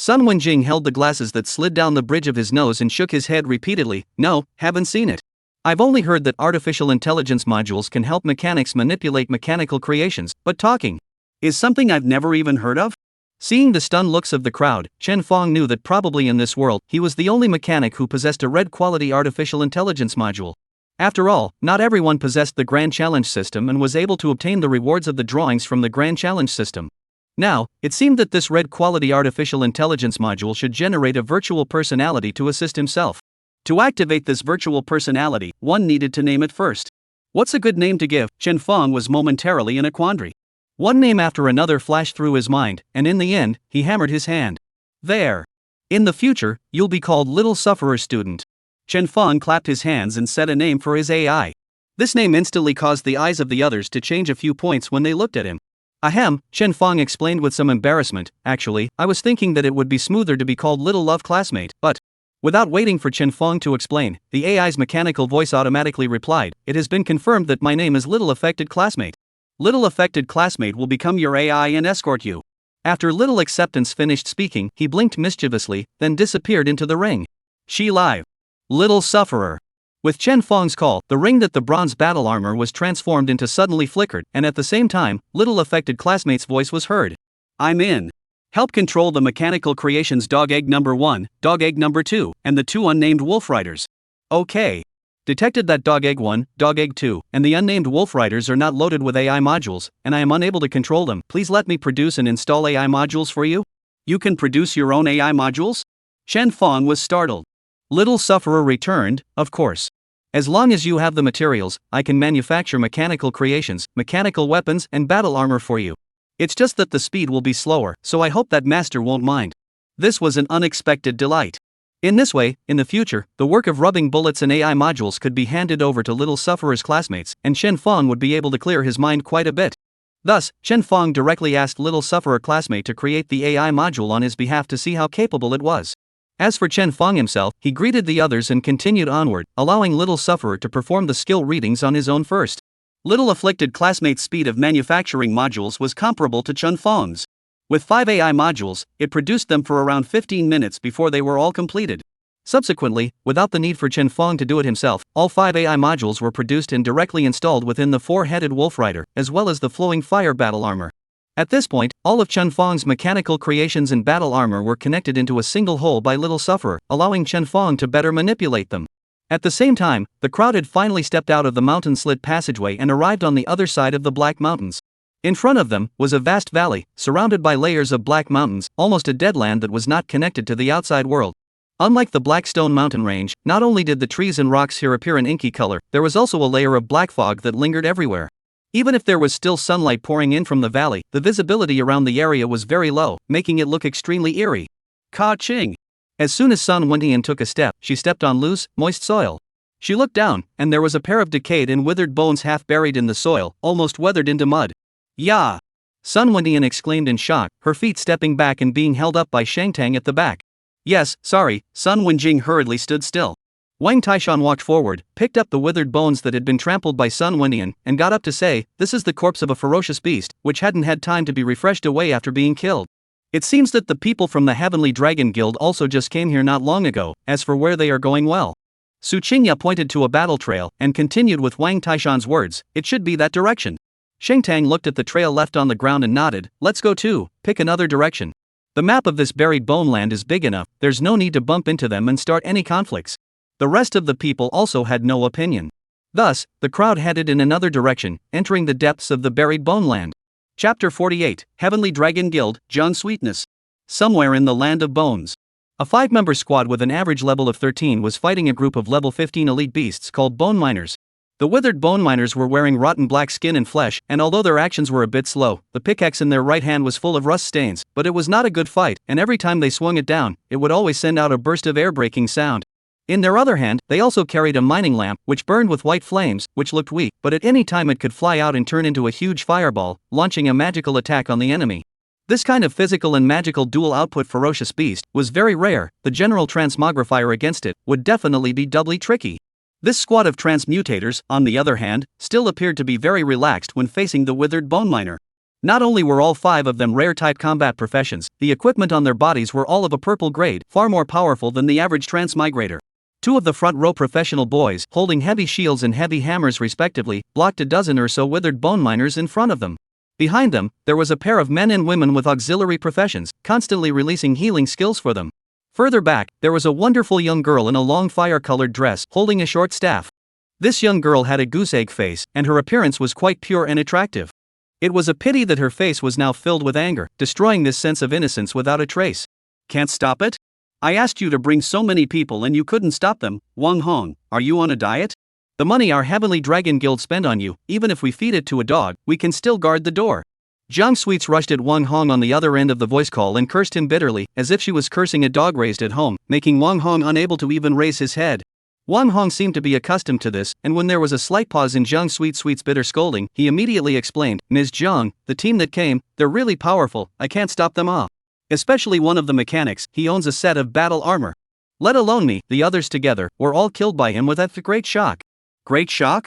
Sun Wenjing held the glasses that slid down the bridge of his nose and shook his head repeatedly. No, haven't seen it. I've only heard that artificial intelligence modules can help mechanics manipulate mechanical creations, but talking is something I've never even heard of? Seeing the stunned looks of the crowd, Chen Fong knew that probably in this world, he was the only mechanic who possessed a red-quality artificial intelligence module. After all, not everyone possessed the Grand Challenge system and was able to obtain the rewards of the drawings from the Grand Challenge system. Now, it seemed that this red-quality artificial intelligence module should generate a virtual personality to assist himself. To activate this virtual personality, one needed to name it first. What's a good name to give? Chen Fong was momentarily in a quandary. One name after another flashed through his mind, and in the end, he hammered his hand. There. In the future, you'll be called Little Sufferer Student. Chen Fong clapped his hands and set a name for his AI. This name instantly caused the eyes of the others to change a few points when they looked at him. Ahem, Chen Fong explained with some embarrassment. Actually, I was thinking that it would be smoother to be called Little Love Classmate, but... Without waiting for Chen Fong to explain, the AI's mechanical voice automatically replied, "It has been confirmed that my name is Little Affected Classmate. Little Affected Classmate will become your AI and escort you." After Little Acceptance finished speaking, he blinked mischievously, then disappeared into the ring. She live. Little Sufferer. With Chen Fong's call, the ring that the bronze battle armor was transformed into suddenly flickered, and at the same time, Little Affected Classmate's voice was heard. "I'm in. Help control the mechanical creations Dog Egg number 1, Dog Egg number 2, and the 2 unnamed Wolf Riders." Okay. Detected that Dog Egg 1, Dog Egg 2, and the unnamed Wolf Riders are not loaded with AI modules, and I am unable to control them. Please let me produce and install AI modules for you? You can produce your own AI modules? Chen Fong was startled. Little Sufferer returned, of course. As long as you have the materials, I can manufacture mechanical creations, mechanical weapons, and battle armor for you. It's just that the speed will be slower, so I hope that master won't mind. This was an unexpected delight. In this way, in the future, the work of rubbing bullets and AI modules could be handed over to Little Sufferer's classmates, and Chen Fong would be able to clear his mind quite a bit. Thus, Chen Fong directly asked Little Sufferer classmate to create the AI module on his behalf to see how capable it was. As for Chen Fong himself, he greeted the others and continued onward, allowing Little Sufferer to perform the skill readings on his own first. Little Afflicted classmate's speed of manufacturing modules was comparable to Chen Fong's. With 5 AI modules, it produced them for around 15 minutes before they were all completed. Subsequently, without the need for Chen Fong to do it himself, all 5 AI modules were produced and directly installed within the 4-headed Wolf Rider, as well as the flowing fire battle armor. At this point, all of Chen Fong's mechanical creations and battle armor were connected into a single whole by Little Sufferer, allowing Chen Fong to better manipulate them. At the same time, the crowd had finally stepped out of the mountain-slit passageway and arrived on the other side of the Black Mountains. In front of them was a vast valley, surrounded by layers of black mountains, almost a deadland that was not connected to the outside world. Unlike the Black Stone Mountain Range, not only did the trees and rocks here appear in inky color, there was also a layer of black fog that lingered everywhere. Even if there was still sunlight pouring in from the valley, the visibility around the area was very low, making it look extremely eerie. Ka-ching! As soon as Sun Wendian took a step, she stepped on loose, moist soil. She looked down, and there was a pair of decayed and withered bones half buried in the soil, almost weathered into mud. "Yeah!" Sun Wendian exclaimed in shock, her feet stepping back and being held up by Shang Tang at the back. "Yes, sorry." Sun Wenjing hurriedly stood still. Wang Taishan walked forward, picked up the withered bones that had been trampled by Sun Wendian, and got up to say, "This is the corpse of a ferocious beast, which hadn't had time to be refreshed away after being killed. It seems that the people from the Heavenly Dragon Guild also just came here not long ago. As for where they are going, well." Su Qingya pointed to a battle trail, and continued with Wang Taishan's words, "It should be that direction." Shang Tang looked at the trail left on the ground and nodded, "Let's go too, pick another direction. The map of this buried bone land is big enough, there's no need to bump into them and start any conflicts." The rest of the people also had no opinion. Thus, the crowd headed in another direction, entering the depths of the buried bone land. Chapter 48, Heavenly Dragon Guild, John Sweetness. Somewhere in the Land of Bones. A 5-member squad with an average level of 13 was fighting a group of level 15 elite beasts called Bone Miners. The withered bone miners were wearing rotten black skin and flesh, and although their actions were a bit slow, the pickaxe in their right hand was full of rust stains, but it was not a good fight, and every time they swung it down, it would always send out a burst of air-breaking sound. In their other hand, they also carried a mining lamp, which burned with white flames, which looked weak, but at any time it could fly out and turn into a huge fireball, launching a magical attack on the enemy. This kind of physical and magical dual output ferocious beast was very rare. The general transmogrifier against it would definitely be doubly tricky. This squad of transmutators, on the other hand, still appeared to be very relaxed when facing the withered bone miner. Not only were all 5 of them rare-type combat professions, the equipment on their bodies were all of a purple grade, far more powerful than the average transmigrator. 2 of the front-row professional boys, holding heavy shields and heavy hammers respectively, blocked a dozen or so withered bone miners in front of them. Behind them, there was a pair of men and women with auxiliary professions, constantly releasing healing skills for them. Further back, there was a wonderful young girl in a long fire-colored dress, holding a short staff. This young girl had a goose-egg face, and her appearance was quite pure and attractive. It was a pity that her face was now filled with anger, destroying this sense of innocence without a trace. Can't stop it? I asked you to bring so many people and you couldn't stop them. Wang Hong, are you on a diet? The money our Heavenly Dragon Guild spent on you, even if we feed it to a dog, we can still guard the door. Zhang Sweets rushed at Wang Hong on the other end of the voice call and cursed him bitterly, as if she was cursing a dog raised at home, making Wang Hong unable to even raise his head. Wang Hong seemed to be accustomed to this, and when there was a slight pause in Zhang Sweet's bitter scolding, he immediately explained, Ms. Zhang, the team that came, they're really powerful, I can't stop them off. Especially one of the mechanics, he owns a set of battle armor. Let alone me, the others together, were all killed by him with a great shock. Great shock?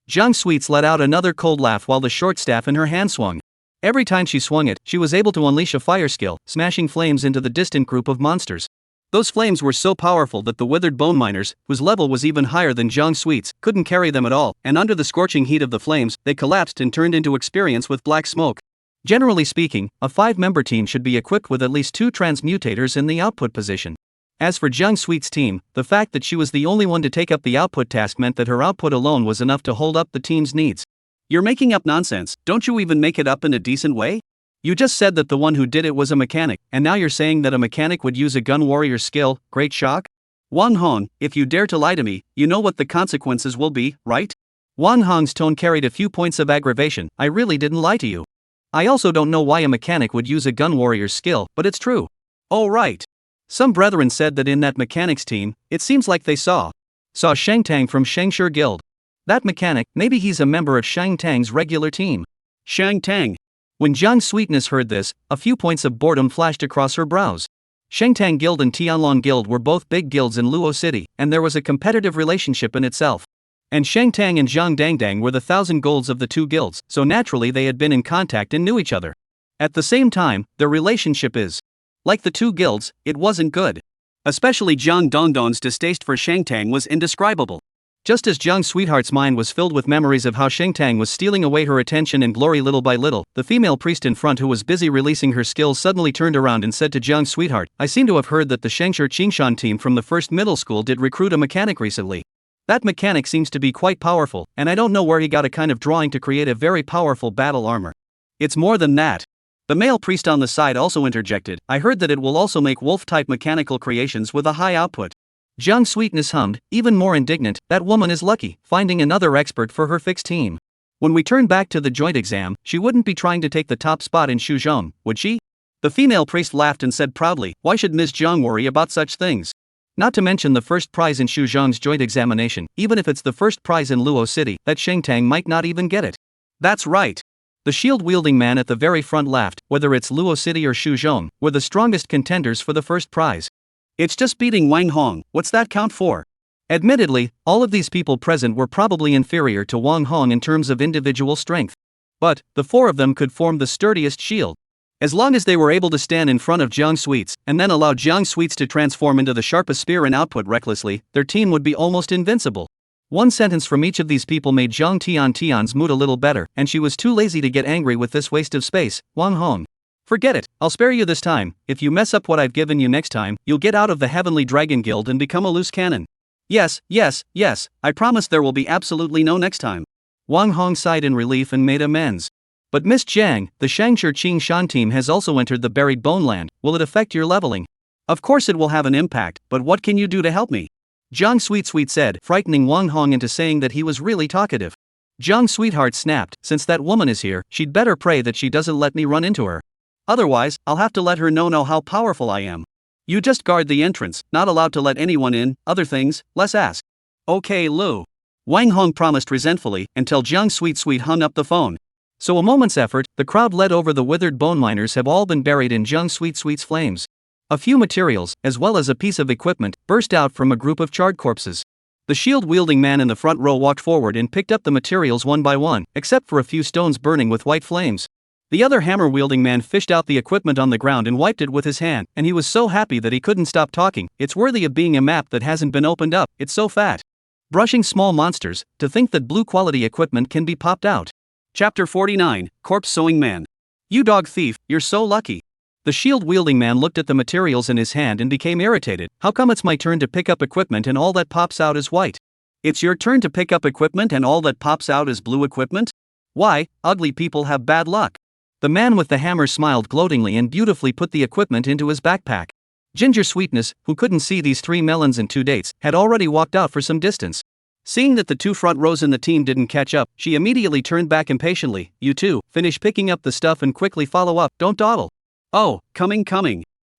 Zhang Sweets let out another cold laugh while the short staff in her hand swung. Every time she swung it, she was able to unleash a fire skill, smashing flames into the distant group of monsters. Those flames were so powerful that the withered bone miners, whose level was even higher than Zhang Sweets, couldn't carry them at all, and under the scorching heat of the flames, they collapsed and turned into experience with black smoke. Generally speaking, a 5-member team should be equipped with at least 2 transmutators in the output position. As for Zhang Sweet's team, the fact that she was the only one to take up the output task meant that her output alone was enough to hold up the team's needs. You're making up nonsense, don't you even make it up in a decent way? You just said that the one who did it was a mechanic, and now you're saying that a mechanic would use a gun warrior skill, great shock? Wang Hong, if you dare to lie to me, you know what the consequences will be, right? Wang Hong's tone carried a few points of aggravation, I really didn't lie to you. I also don't know why a mechanic would use a gun warrior's skill, but it's true. Oh right. Some brethren said that in that mechanic's team, it seems like they saw Shang Tang from Shangshi Guild. That mechanic, maybe he's a member of Shang Tang's regular team. Shang Tang. When Zhang Sweetness heard this, a few points of boredom flashed across her brows. Shang Tang Guild and Tianlong Guild were both big guilds in Luo City, and there was a competitive relationship in itself. And Shang Tang and Zhang Dangdang were the 1,000 golds of the 2 guilds, so naturally they had been in contact and knew each other. At the same time, their relationship is like the 2 guilds, it wasn't good. Especially Zhang Dongdong's distaste for Shang Tang was indescribable. Just as Zhang Sweetheart's mind was filled with memories of how Shang Tang was stealing away her attention and glory little by little, the female priest in front who was busy releasing her skills suddenly turned around and said to Zhang Sweetheart, I seem to have heard that the Shangshi Qingshan team from the first middle school did recruit a mechanic recently. That mechanic seems to be quite powerful, and I don't know where he got a kind of drawing to create a very powerful battle armor. It's more than that. The male priest on the side also interjected, I heard that it will also make wolf-type mechanical creations with a high output. Zhang Sweetness hummed, even more indignant, that woman is lucky, finding another expert for her fixed team. When we turn back to the joint exam, she wouldn't be trying to take the top spot in Shuzhong, would she? The female priest laughed and said proudly, why should Ms. Zhang worry about such things? Not to mention the first prize in Shuzhong's joint examination, even if it's the first prize in Luo City, that Shang Tang might not even get it. That's right. The shield-wielding man at the very front laughed, whether it's Luo City or Shuzhong, were the strongest contenders for the first prize. It's just beating Wang Hong, what's that count for? Admittedly, all of these people present were probably inferior to Wang Hong in terms of individual strength. But, the 4 of them could form the sturdiest shield. As long as they were able to stand in front of Zhang Sweets, and then allow Zhang Sweets to transform into the sharpest spear and output recklessly, their team would be almost invincible. One sentence from each of these people made Zhang Tian's mood a little better, and she was too lazy to get angry with this waste of space. Wang Hong. Forget it, I'll spare you this time. If you mess up what I've given you next time, you'll get out of the Heavenly Dragon Guild and become a loose cannon. Yes, I promise there will be absolutely no next time. Wang Hong sighed in relief and made amends. But Miss Jiang, the Shangshi Qingshan team has also entered the buried bone land. Will it affect your leveling? Of course it will have an impact, but what can you do to help me? Zhang Sweet said, frightening Wang Hong into saying that he was really talkative. Zhang Sweetheart snapped, since that woman is here, she'd better pray that she doesn't let me run into her. Otherwise, I'll have to let her know how powerful I am. You just guard the entrance, not allowed to let anyone in, other things, less ask. Okay Lu. Wang Hong promised resentfully, until Zhang Sweet hung up the phone. So a moment's effort, the crowd led over the withered bone miners have all been buried in Zhang Sweet's flames. A few materials, as well as a piece of equipment, burst out from a group of charred corpses. The shield-wielding man in the front row walked forward and picked up the materials one by one, except for a few stones burning with white flames. The other hammer-wielding man fished out the equipment on the ground and wiped it with his hand, and he was so happy that he couldn't stop talking. It's worthy of being a map that hasn't been opened up, it's so fat. Brushing small monsters, to think that blue-quality equipment can be popped out. Chapter 49, Corpse Sewing Man. You dog thief, you're so lucky. The shield-wielding man looked at the materials in his hand and became irritated. How come it's my turn to pick up equipment and all that pops out is white? It's your turn to pick up equipment and all that pops out is blue equipment? Why, ugly people have bad luck. The man with the hammer smiled gloatingly and beautifully put the equipment into his backpack. Ginger Sweetness, who couldn't see these 3 melons and 2 dates, had already walked out for some distance. Seeing that the 2 front rows in the team didn't catch up, she immediately turned back impatiently. You two, finish picking up the stuff and quickly follow up, don't dawdle. Oh, coming.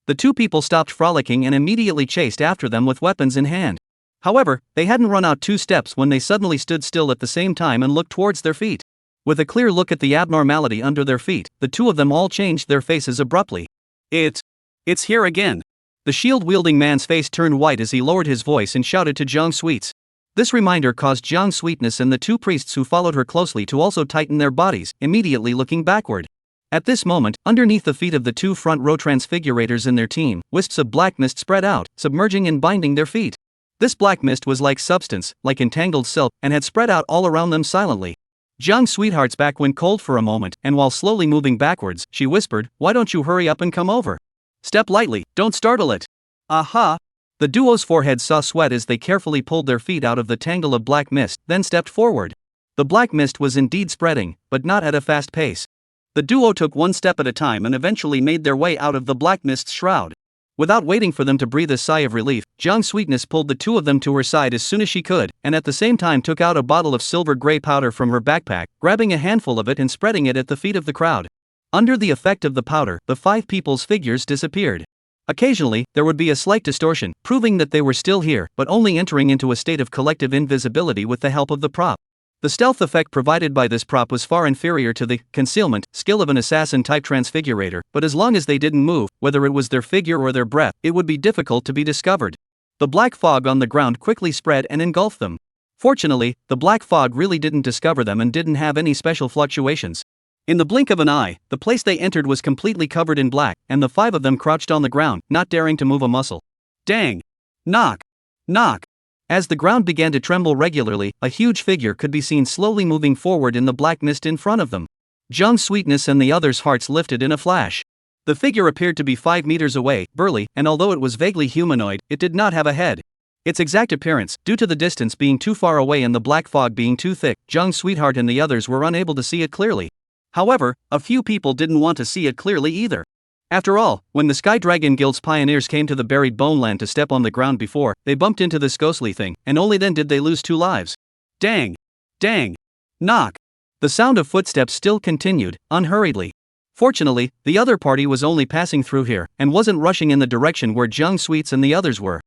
The 2 people stopped frolicking and immediately chased after them with weapons in hand. However, they hadn't run out 2 steps when they suddenly stood still at the same time and looked towards their feet. With a clear look at the abnormality under their feet, the 2 of them all changed their faces abruptly. It's here again. The shield-wielding man's face turned white as he lowered his voice and shouted to Jiang Sweets. This reminder caused Jiang Sweetness and the 2 priests who followed her closely to also tighten their bodies, immediately looking backward. At this moment, underneath the feet of the 2 front row transfigurators in their team, wisps of black mist spread out, submerging and binding their feet. This black mist was like substance, like entangled silk, and had spread out all around them silently. Jiang Sweetheart's back went cold for a moment, and while slowly moving backwards, she whispered, "Why don't you hurry up and come over? Step lightly, don't startle it." Aha! The duo's foreheads saw sweat as they carefully pulled their feet out of the tangle of black mist, then stepped forward. The black mist was indeed spreading, but not at a fast pace. The duo took 1 step at a time and eventually made their way out of the black mist's shroud. Without waiting for them to breathe a sigh of relief, Jiang Sweetness pulled the 2 of them to her side as soon as she could, and at the same time took out a bottle of silver gray powder from her backpack, grabbing a handful of it and spreading it at the feet of the crowd. Under the effect of the powder, the 5 people's figures disappeared. Occasionally, there would be a slight distortion, proving that they were still here, but only entering into a state of collective invisibility with the help of the prop. The stealth effect provided by this prop was far inferior to the concealment skill of an assassin-type transfigurator, but as long as they didn't move, whether it was their figure or their breath, it would be difficult to be discovered. The black fog on the ground quickly spread and engulfed them. Fortunately, the black fog really didn't discover them and didn't have any special fluctuations. In the blink of an eye, the place they entered was completely covered in black, and the 5 of them crouched on the ground, not daring to move a muscle. Dang! Knock! Knock! As the ground began to tremble regularly, a huge figure could be seen slowly moving forward in the black mist in front of them. Jiang Sweetness and the others' hearts lifted in a flash. The figure appeared to be 5 meters away, burly, and although it was vaguely humanoid, it did not have a head. Its exact appearance, due to the distance being too far away and the black fog being too thick, Jiang Sweetheart and the others were unable to see it clearly. However, a few people didn't want to see it clearly either. After all, when the Sky Dragon Guild's pioneers came to the buried bone land to step on the ground before, they bumped into this ghostly thing, and only then did they lose 2 lives. Dang! Dang! Knock! The sound of footsteps still continued, unhurriedly. Fortunately, the other party was only passing through here, and wasn't rushing in the direction where Jiang Sweets and the others were.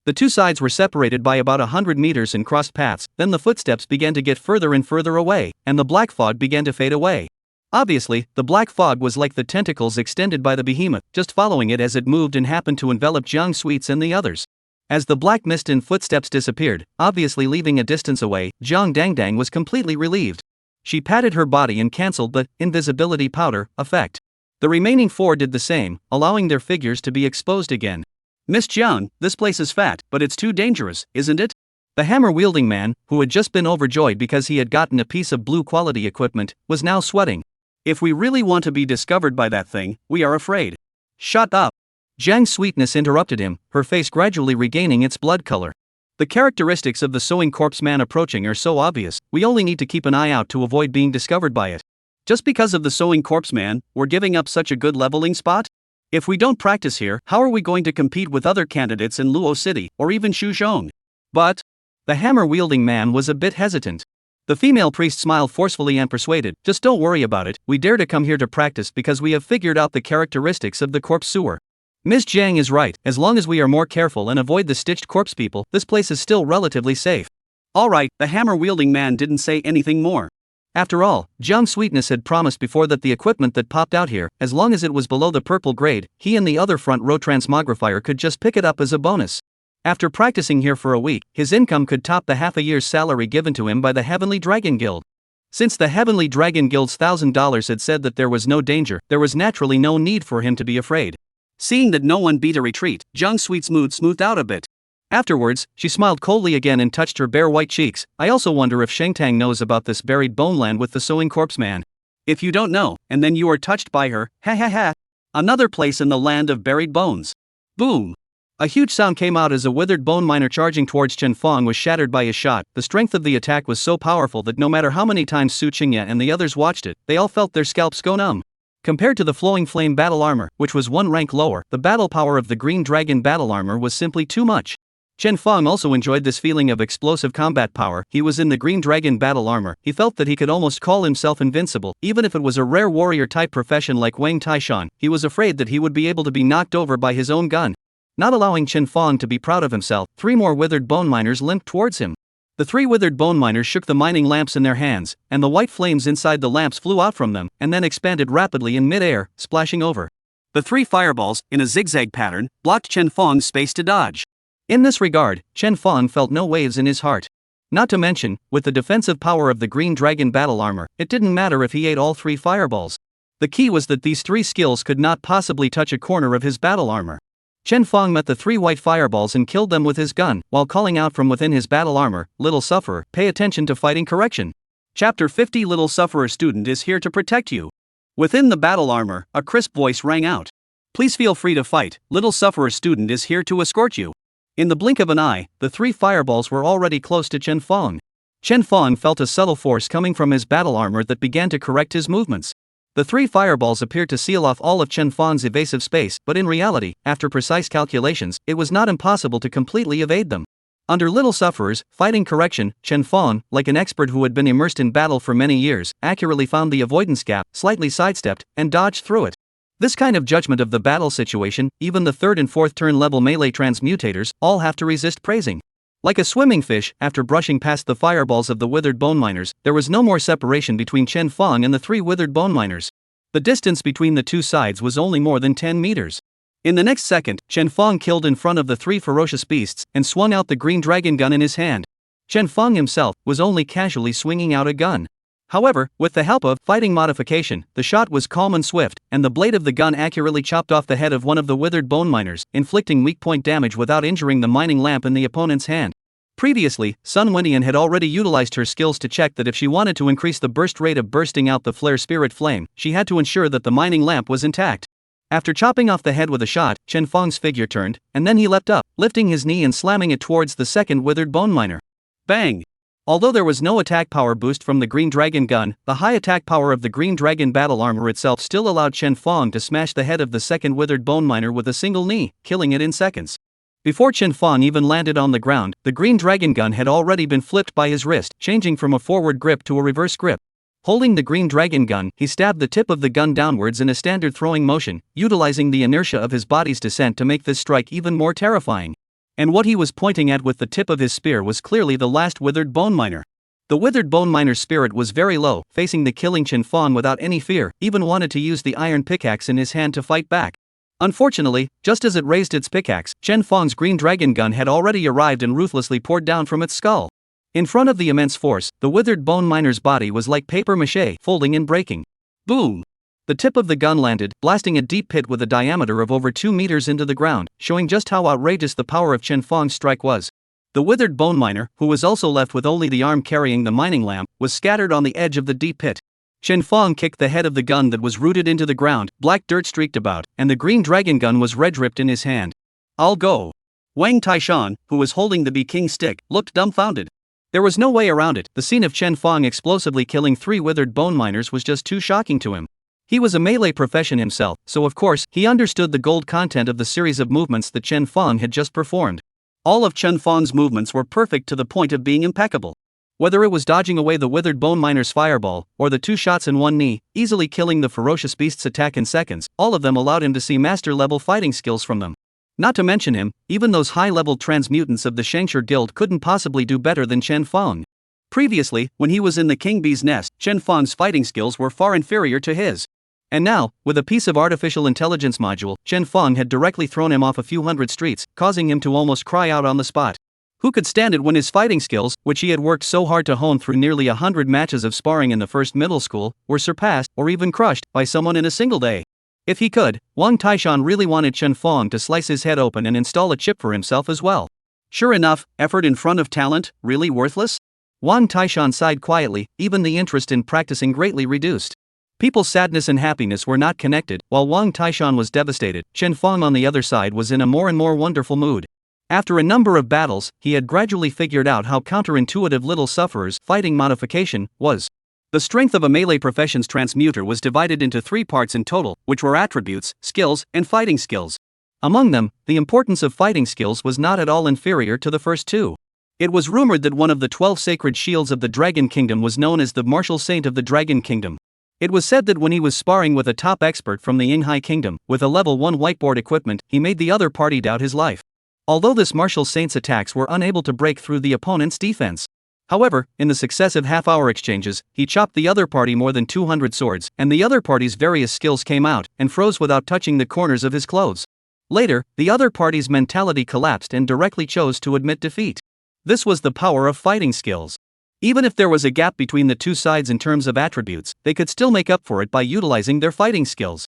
The 2 sides were separated by about 100 meters and crossed paths, then the footsteps began to get further and further away, and the black fog began to fade away. Obviously, the black fog was like the tentacles extended by the behemoth, just following it as it moved and happened to envelop Jiang Sweets and the others. As the black mist and footsteps disappeared, obviously leaving a distance away, Jiang Dangdang was completely relieved. She patted her body and cancelled the invisibility powder effect. The remaining 4 did the same, allowing their figures to be exposed again. Miss Jiang, this place is fat, but it's too dangerous, isn't it? The hammer-wielding man, who had just been overjoyed because he had gotten a piece of blue-quality equipment, was now sweating. If we really want to be discovered by that thing, we are afraid. Shut up! Jiang Sweetness interrupted him, her face gradually regaining its blood color. The characteristics of the sewing corpse man approaching are so obvious, we only need to keep an eye out to avoid being discovered by it. Just because of the sewing corpse man, we're giving up such a good leveling spot? If we don't practice here, how are we going to compete with other candidates in Luo City, or even Shuzhong? But the hammer-wielding man was a bit hesitant. The female priest smiled forcefully and persuaded, "Just don't worry about it, we dare to come here to practice because we have figured out the characteristics of the corpse sewer. Ms. Jiang is right, as long as we are more careful and avoid the stitched corpse people, this place is still relatively safe." Alright, the hammer-wielding man didn't say anything more. After all, Jiang Sweetness had promised before that the equipment that popped out here, as long as it was below the purple grade, he and the other front row transmogrifier could just pick it up as a bonus. After practicing here for a week, his income could top the half a year's salary given to him by the Heavenly Dragon Guild. Since the Heavenly Dragon Guild's $1,000 had said that there was no danger, there was naturally no need for him to be afraid. Seeing that no one beat a retreat, Jiang Sui's mood smoothed out a bit. Afterwards, she smiled coldly again and touched her bare white cheeks. I also wonder if Shang Tang knows about this buried bone land with the sewing corpse man. If you don't know, and then you are touched by her, ha ha ha. Another place in the land of buried bones. Boom! A huge sound came out as a withered bone miner charging towards Chen Fong was shattered by his shot. The strength of the attack was so powerful that no matter how many times Su Qingya and the others watched it, they all felt their scalps go numb. Compared to the flowing flame battle armor, which was one rank lower, the battle power of the green dragon battle armor was simply too much. Chen Fong also enjoyed this feeling of explosive combat power. He was in the green dragon battle armor. He felt that he could almost call himself invincible, even if it was a rare warrior type profession like Wang Taishan. He was afraid that he would be able to be knocked over by his own gun. Not allowing Chen Fong to be proud of himself, 3 more withered bone miners limped towards him. The 3 withered bone miners shook the mining lamps in their hands, and the white flames inside the lamps flew out from them, and then expanded rapidly in mid-air, splashing over. The 3 fireballs, in a zigzag pattern, blocked Chen Fong's space to dodge. In this regard, Chen Fong felt no waves in his heart. Not to mention, with the defensive power of the green dragon battle armor, it didn't matter if he ate all 3 fireballs. The key was that these 3 skills could not possibly touch a corner of his battle armor. Chen Fong met the 3 white fireballs and killed them with his gun, while calling out from within his battle armor, "Little Sufferer, pay attention to fighting correction. Chapter 50 Little Sufferer student is here to protect you." Within the battle armor, a crisp voice rang out. "Please feel free to fight, Little Sufferer student is here to escort you." In the blink of an eye, the 3 fireballs were already close to Chen Fong. Chen Fong felt a subtle force coming from his battle armor that began to correct his movements. The 3 fireballs appeared to seal off all of Chen Fong's evasive space, but in reality, after precise calculations, it was not impossible to completely evade them. Under Little Sufferer's fighting correction, Chen Fong, like an expert who had been immersed in battle for many years, accurately found the avoidance gap, slightly sidestepped, and dodged through it. This kind of judgment of the battle situation, even the 3rd and 4th turn level melee transmutators, all have to resist praising. Like a swimming fish, after brushing past the fireballs of the withered bone miners, there was no more separation between Chen Fong and the 3 withered bone miners. The distance between the 2 sides was only more than 10 meters. In the next second, Chen Fong killed in front of the 3 ferocious beasts and swung out the green dragon gun in his hand. Chen Fong himself was only casually swinging out a gun. However, with the help of fighting modification, the shot was calm and swift, and the blade of the gun accurately chopped off the head of one of the withered bone miners, inflicting weak point damage without injuring the mining lamp in the opponent's hand. Previously, Sun Wenian had already utilized her skills to check that if she wanted to increase the burst rate of bursting out the flare spirit flame, she had to ensure that the mining lamp was intact. After chopping off the head with a shot, Chen Fong's figure turned, and then he leapt up, lifting his knee and slamming it towards the second withered bone miner. Bang! Although there was no attack power boost from the green dragon gun, the high attack power of the green dragon battle armor itself still allowed Chen Fong to smash the head of the second withered bone miner with a single knee, killing it in seconds. Before Chen Fong even landed on the ground, the green dragon gun had already been flipped by his wrist, changing from a forward grip to a reverse grip. Holding the green dragon gun, he stabbed the tip of the gun downwards in a standard throwing motion, utilizing the inertia of his body's descent to make this strike even more terrifying. And what he was pointing at with the tip of his spear was clearly the last withered bone miner. The withered bone miner's spirit was very low, facing the killing Chen Fong without any fear, even wanted to use the iron pickaxe in his hand to fight back. Unfortunately, just as it raised its pickaxe, Chen Fong's green dragon gun had already arrived and ruthlessly poured down from its skull. In front of the immense force, the withered bone miner's body was like paper mache, folding and breaking. Boom! The tip of the gun landed, blasting a deep pit with a diameter of over 2 meters into the ground, showing just how outrageous the power of Chen Fong's strike was. The withered bone miner, who was also left with only the arm carrying the mining lamp, was scattered on the edge of the deep pit. Chen Fong kicked the head of the gun that was rooted into the ground, black dirt streaked about, and the green dragon gun was red-ripped in his hand. "I'll go." Wang Taishan, who was holding the Be King stick, looked dumbfounded. There was no way around it. The scene of Chen Fong explosively killing 3 withered bone miners was just too shocking to him. He was a melee profession himself, so of course, he understood the gold content of the series of movements that Chen Fong had just performed. All of Chen Fong's movements were perfect to the point of being impeccable. Whether it was dodging away the withered bone miner's fireball, or the 2 shots in one knee, easily killing the ferocious beast's attack in seconds, all of them allowed him to see master-level fighting skills from them. Not to mention him, even those high-level transmutants of the Shangtang Guild couldn't possibly do better than Chen Fong. Previously, when he was in the King Bee's nest, Chen Fong's fighting skills were far inferior to his. And now, with a piece of artificial intelligence module, Chen Fong had directly thrown him off a few hundred streets, causing him to almost cry out on the spot. Who could stand it when his fighting skills, which he had worked so hard to hone through nearly 100 matches of sparring in the first middle school, were surpassed, or even crushed, by someone in a single day? If he could, Wang Taishan really wanted Chen Fong to slice his head open and install a chip for himself as well. Sure enough, effort in front of talent, really worthless? Wang Taishan sighed quietly, even the interest in practicing greatly reduced. People's sadness and happiness were not connected. While Wang Taishan was devastated, Chen Fong on the other side was in a more and more wonderful mood. After a number of battles, he had gradually figured out how counterintuitive Little Sufferer's fighting modification was. The strength of a melee profession's transmuter was divided into 3 parts in total, which were attributes, skills, and fighting skills. Among them, the importance of fighting skills was not at all inferior to the first 2. It was rumored that one of the 12 sacred shields of the Dragon Kingdom was known as the Martial Saint of the Dragon Kingdom. It was said that when he was sparring with a top expert from the Yinghai Kingdom, with a level 1 whiteboard equipment, he made the other party doubt his life. Although this Martial Saint's attacks were unable to break through the opponent's defense. However, in the successive half-hour exchanges, he chopped the other party more than 200 swords, and the other party's various skills came out, and froze without touching the corners of his clothes. Later, the other party's mentality collapsed and directly chose to admit defeat. This was the power of fighting skills. Even if there was a gap between the two sides in terms of attributes, they could still make up for it by utilizing their fighting skills.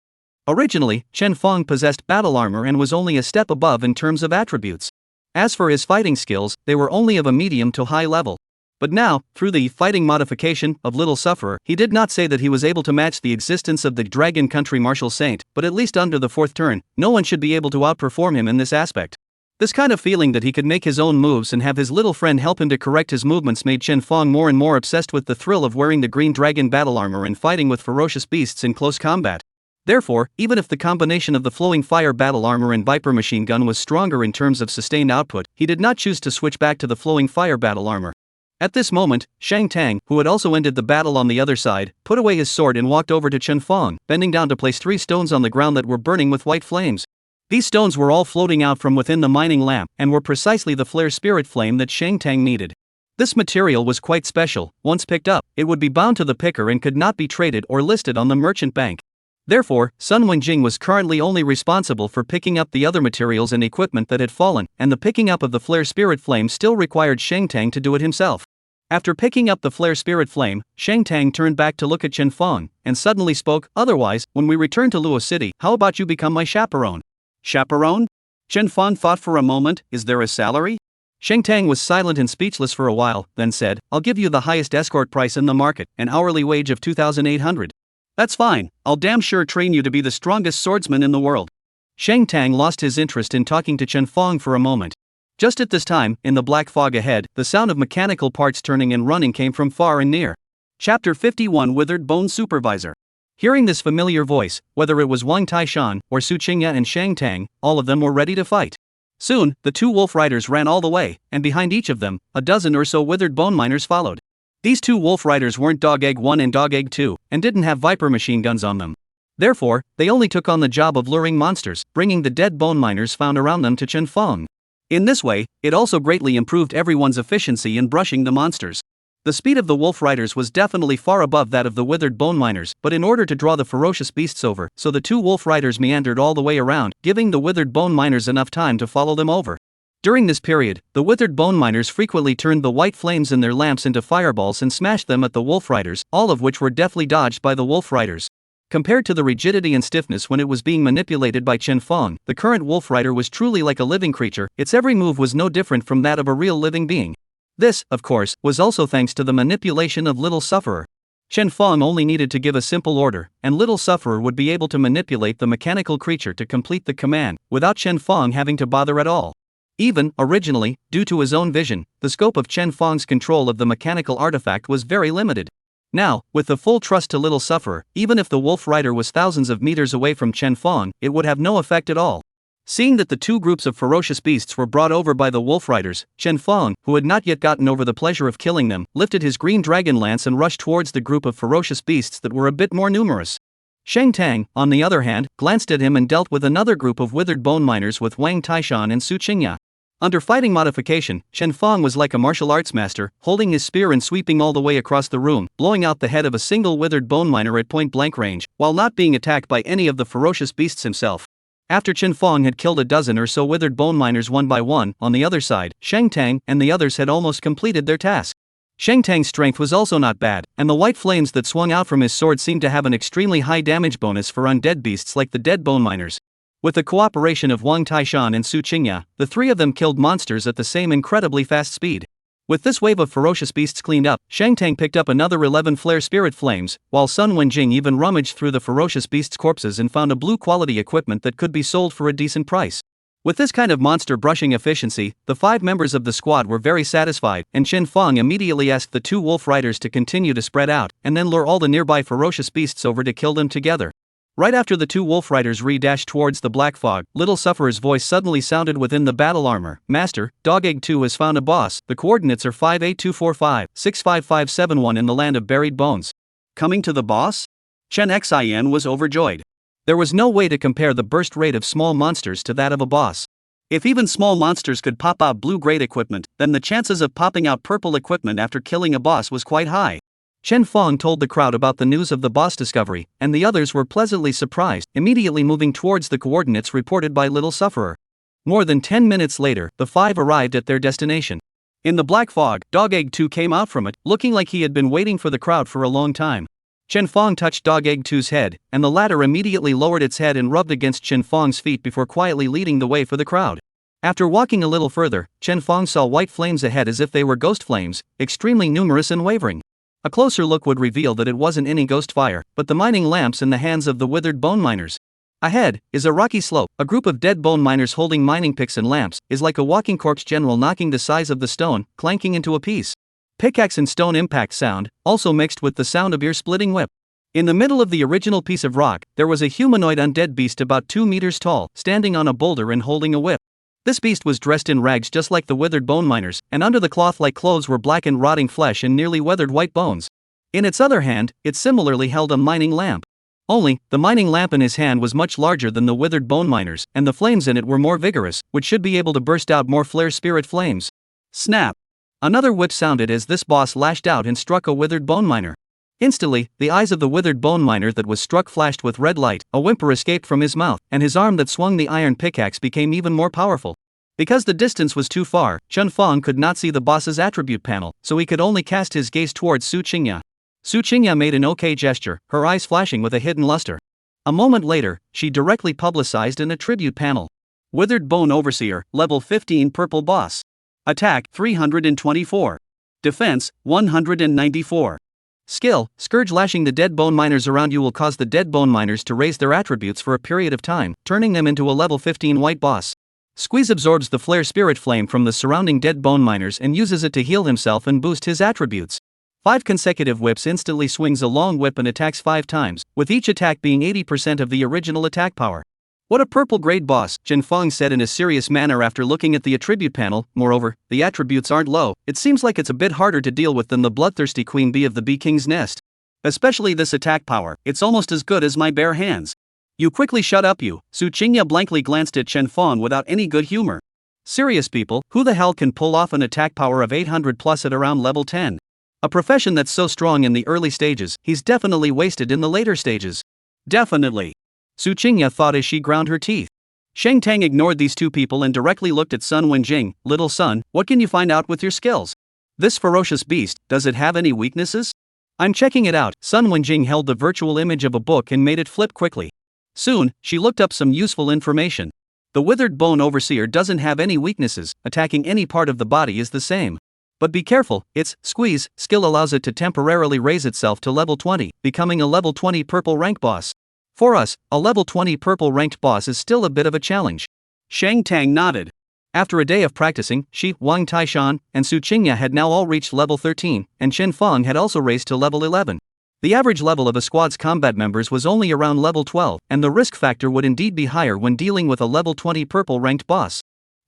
Originally, Chen Fong possessed battle armor and was only a step above in terms of attributes. As for his fighting skills, they were only of a medium to high level. But now, through the fighting modification of Little Sufferer, he did not say that he was able to match the existence of the Dragon Country Martial Saint, but at least under the 4th turn, no one should be able to outperform him in this aspect. This kind of feeling that he could make his own moves and have his little friend help him to correct his movements made Chen Fong more and more obsessed with the thrill of wearing the green dragon battle armor and fighting with ferocious beasts in close combat. Therefore, even if the combination of the flowing fire battle armor and Viper machine gun was stronger in terms of sustained output, he did not choose to switch back to the flowing fire battle armor. At this moment, Shang Tang, who had also ended the battle on the other side, put away his sword and walked over to Chen Fong, bending down to place 3 stones on the ground that were burning with white flames. These stones were all floating out from within the mining lamp, and were precisely the flare spirit flame that Shang Tang needed. This material was quite special. Once picked up, it would be bound to the picker and could not be traded or listed on the merchant bank. Therefore, Sun Wenjing was currently only responsible for picking up the other materials and equipment that had fallen, and the picking up of the flare spirit flame still required Shang Tang to do it himself. After picking up the flare spirit flame, Shang Tang turned back to look at Chen Fong, and suddenly spoke, "Otherwise, when we return to Luo City, how about you become my chaperone?" Chaperone? Chen Fong thought for a moment, is there a salary? Shang Tang was silent and speechless for a while, then said, "I'll give you the highest escort price in the market, an hourly wage of 2,800. That's fine, I'll damn sure train you to be the strongest swordsman in the world." Shang Tang lost his interest in talking to Chen Fong for a moment. Just at this time, in the black fog ahead, the sound of mechanical parts turning and running came from far and near. Chapter 51 Withered Bone Supervisor. Hearing this familiar voice, whether it was Wang Taishan, or Su Qingya and Shang Tang, all of them were ready to fight. Soon, the 2 wolf riders ran all the way, and behind each of them, a dozen or so withered bone miners followed. These 2 wolf riders weren't Dog Egg 1 and Dog Egg 2, and didn't have Viper machine guns on them. Therefore, they only took on the job of luring monsters, bringing the dead bone miners found around them to Chen Fong. In this way, it also greatly improved everyone's efficiency in brushing the monsters. The speed of the wolf riders was definitely far above that of the withered bone miners, but in order to draw the ferocious beasts over, so the 2 wolf riders meandered all the way around, giving the withered bone miners enough time to follow them over. During this period, the withered bone miners frequently turned the white flames in their lamps into fireballs and smashed them at the wolf riders, all of which were deftly dodged by the wolf riders. Compared to the rigidity and stiffness when it was being manipulated by Chen Fong, the current wolf rider was truly like a living creature. Its every move was no different from that of a real living being. This, of course, was also thanks to the manipulation of Little Sufferer. Chen Fong only needed to give a simple order, and Little Sufferer would be able to manipulate the mechanical creature to complete the command, without Chen Fong having to bother at all. Even, originally, due to his own vision, the scope of Chen Fong's control of the mechanical artifact was very limited. Now, with the full trust to Little Sufferer, even if the wolf rider was thousands of meters away from Chen Fong, it would have no effect at all. Seeing that the 2 groups of ferocious beasts were brought over by the wolf riders, Chen Fong, who had not yet gotten over the pleasure of killing them, lifted his green dragon lance and rushed towards the group of ferocious beasts that were a bit more numerous. Shang Tang, on the other hand, glanced at him and dealt with another group of withered bone miners with Wang Taishan and Su Qingya. Under fighting modification, Chen Fong was like a martial arts master, holding his spear and sweeping all the way across the room, blowing out the head of a single withered bone miner at point-blank range, while not being attacked by any of the ferocious beasts himself. After Chen Fong had killed a dozen or so withered bone miners one by one, on the other side, Shang Tang and the others had almost completed their task. Shang Tang's strength was also not bad, and the white flames that swung out from his sword seemed to have an extremely high damage bonus for undead beasts like the dead bone miners. With the cooperation of Wang Taishan and Su Qingya, the three of them killed monsters at the same incredibly fast speed. With this wave of ferocious beasts cleaned up, Shang Tang picked up another 11 flare spirit flames, while Sun Wenjing even rummaged through the ferocious beasts' corpses and found a blue quality equipment that could be sold for a decent price. With this kind of monster brushing efficiency, the 5 members of the squad were very satisfied, and Chen Fong immediately asked the 2 wolf riders to continue to spread out, and then lure all the nearby ferocious beasts over to kill them together. Right after the 2 wolf riders dashed towards the black fog, Little Sufferer's voice suddenly sounded within the battle armor. Master, Dog Egg 2 has found a boss. The coordinates are 58245-65571 in the land of buried bones. Coming to the boss? Chen Xin was overjoyed. There was no way to compare the burst rate of small monsters to that of a boss. If even small monsters could pop out blue-grade equipment, then the chances of popping out purple equipment after killing a boss was quite high. Chen Fong told the crowd about the news of the boss discovery, and the others were pleasantly surprised, immediately moving towards the coordinates reported by Little Sufferer. More than 10 minutes later, the 5 arrived at their destination. In the black fog, Dog Egg 2 came out from it, looking like he had been waiting for the crowd for a long time. Chen Fong touched Dog Egg 2's head, and the latter immediately lowered its head and rubbed against Chen Fong's feet before quietly leading the way for the crowd. After walking a little further, Chen Fong saw white flames ahead as if they were ghost flames, extremely numerous and wavering. A closer look would reveal that it wasn't any ghost fire, but the mining lamps in the hands of the withered bone miners. Ahead is a rocky slope. A group of dead bone miners holding mining picks and lamps is like a walking corpse general knocking the size of the stone, clanking into a piece. Pickaxe and stone impact sound, also mixed with the sound of ear-splitting whip. In the middle of the original piece of rock, there was a humanoid undead beast about 2 meters tall, standing on a boulder and holding a whip. This beast was dressed in rags just like the withered bone miners, and under the cloth-like clothes were blackened rotting flesh and nearly weathered white bones. In its other hand, it similarly held a mining lamp. Only, the mining lamp in his hand was much larger than the withered bone miners, and the flames in it were more vigorous, which should be able to burst out more flare spirit flames. Snap! Another whip sounded as this boss lashed out and struck a withered bone miner. Instantly, the eyes of the withered bone miner that was struck flashed with red light, a whimper escaped from his mouth, and his arm that swung the iron pickaxe became even more powerful. Because the distance was too far, Chen Fong could not see the boss's attribute panel, so he could only cast his gaze towards Su Qingya. Su Qingya made an okay gesture, her eyes flashing with a hidden luster. A moment later, she directly publicized an attribute panel. Withered Bone Overseer, level 15 purple boss. Attack 324. Defense 194. Skill, Scourge. Lashing the dead bone miners around you will cause the dead bone miners to raise their attributes for a period of time, turning them into a level 15 white boss. Squeeze absorbs the flare spirit flame from the surrounding dead bone miners and uses it to heal himself and boost his attributes. 5 consecutive whips. Instantly swings a long whip and attacks 5 times, with each attack being 80% of the original attack power. What a purple grade boss, Chen Fong said in a serious manner after looking at the attribute panel. Moreover, the attributes aren't low. It seems like it's a bit harder to deal with than the bloodthirsty queen bee of the bee king's nest. Especially this attack power, it's almost as good as my bare hands. You quickly shut up you. Su Qingya blankly glanced at Chen Fong without any good humor. Serious people, who the hell can pull off an attack power of 800 plus at around level 10? A profession that's so strong in the early stages, he's definitely wasted in the later stages. Definitely. Su Qingya thought as she ground her teeth. Shang Tang ignored these 2 people and directly looked at Sun Wenjing. Little son, what can you find out with your skills? This ferocious beast, does it have any weaknesses? I'm checking it out. Sun Wenjing held the virtual image of a book and made it flip quickly. Soon, she looked up some useful information. The Withered Bone Overseer doesn't have any weaknesses, attacking any part of the body is the same. But be careful, its Squeeze skill allows it to temporarily raise itself to level 20, becoming a level 20 purple rank boss. For us, a level 20 purple ranked boss is still a bit of a challenge. Shang Tang nodded. After a day of practicing, she, Wang Taishan, and Su Qingya had now all reached level 13, and Chen Fong had also raised to level 11. The average level of a squad's combat members was only around level 12, and the risk factor would indeed be higher when dealing with a level 20 purple ranked boss.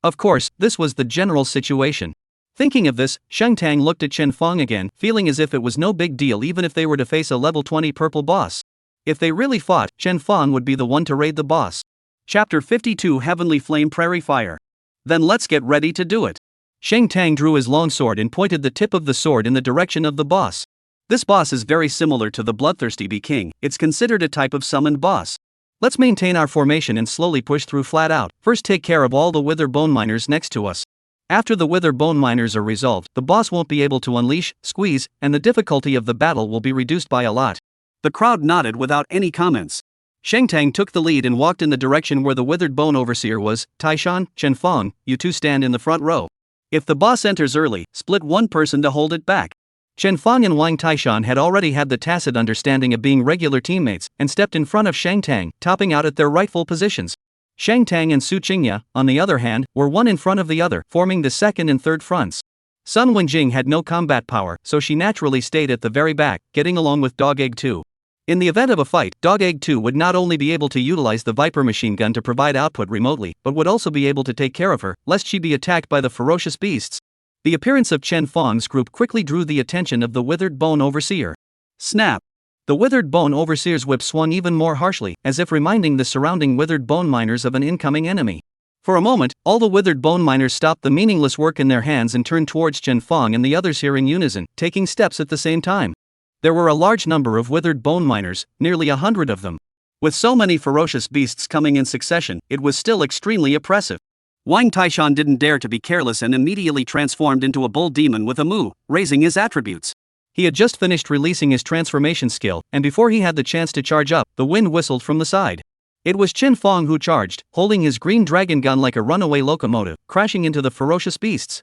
Of course, this was the general situation. Thinking of this, Shang Tang looked at Chen Fong again, feeling as if it was no big deal even if they were to face a level 20 purple boss. If they really fought, Chen Fong would be the one to raid the boss. Chapter 52 Heavenly Flame Prairie Fire. Then let's get ready to do it. Shang Tang drew his long sword and pointed the tip of the sword in the direction of the boss. This boss is very similar to the bloodthirsty bee king. It's considered a type of summoned boss. Let's maintain our formation and slowly push through flat out. First take care of all the wither bone miners next to us. After the wither bone miners are resolved, the boss won't be able to unleash, squeeze, and the difficulty of the battle will be reduced by a lot. The crowd nodded without any comments. Shang Tang took the lead and walked in the direction where the withered bone overseer was. Taishan, Chen Feng, you two stand in the front row. If the boss enters early, split one person to hold it back. Chen Feng and Wang Taishan had already had the tacit understanding of being regular teammates and stepped in front of Shang Tang, topping out at their rightful positions. Shang Tang and Su Qingya, on the other hand, were one in front of the other, forming the second and third fronts. Sun Wenjing had no combat power, so she naturally stayed at the very back, getting along with Dog Egg 2. In the event of a fight, Dog Egg 2 would not only be able to utilize the Viper machine gun to provide output remotely, but would also be able to take care of her, lest she be attacked by the ferocious beasts. The appearance of Chen Feng's group quickly drew the attention of the withered bone overseer. Snap! The withered bone overseer's whip swung even more harshly, as if reminding the surrounding withered bone miners of an incoming enemy. For a moment, all the withered bone miners stopped the meaningless work in their hands and turned towards Chen Feng and the others here in unison, taking steps at the same time. There were a large number of withered bone miners, nearly 100 of them. With so many ferocious beasts coming in succession, it was still extremely oppressive. Wang Taishan didn't dare to be careless and immediately transformed into a bull demon with a moo, raising his attributes. He had just finished releasing his transformation skill, and before he had the chance to charge up, the wind whistled from the side. It was Chen Feng who charged, holding his green dragon gun like a runaway locomotive, crashing into the ferocious beasts.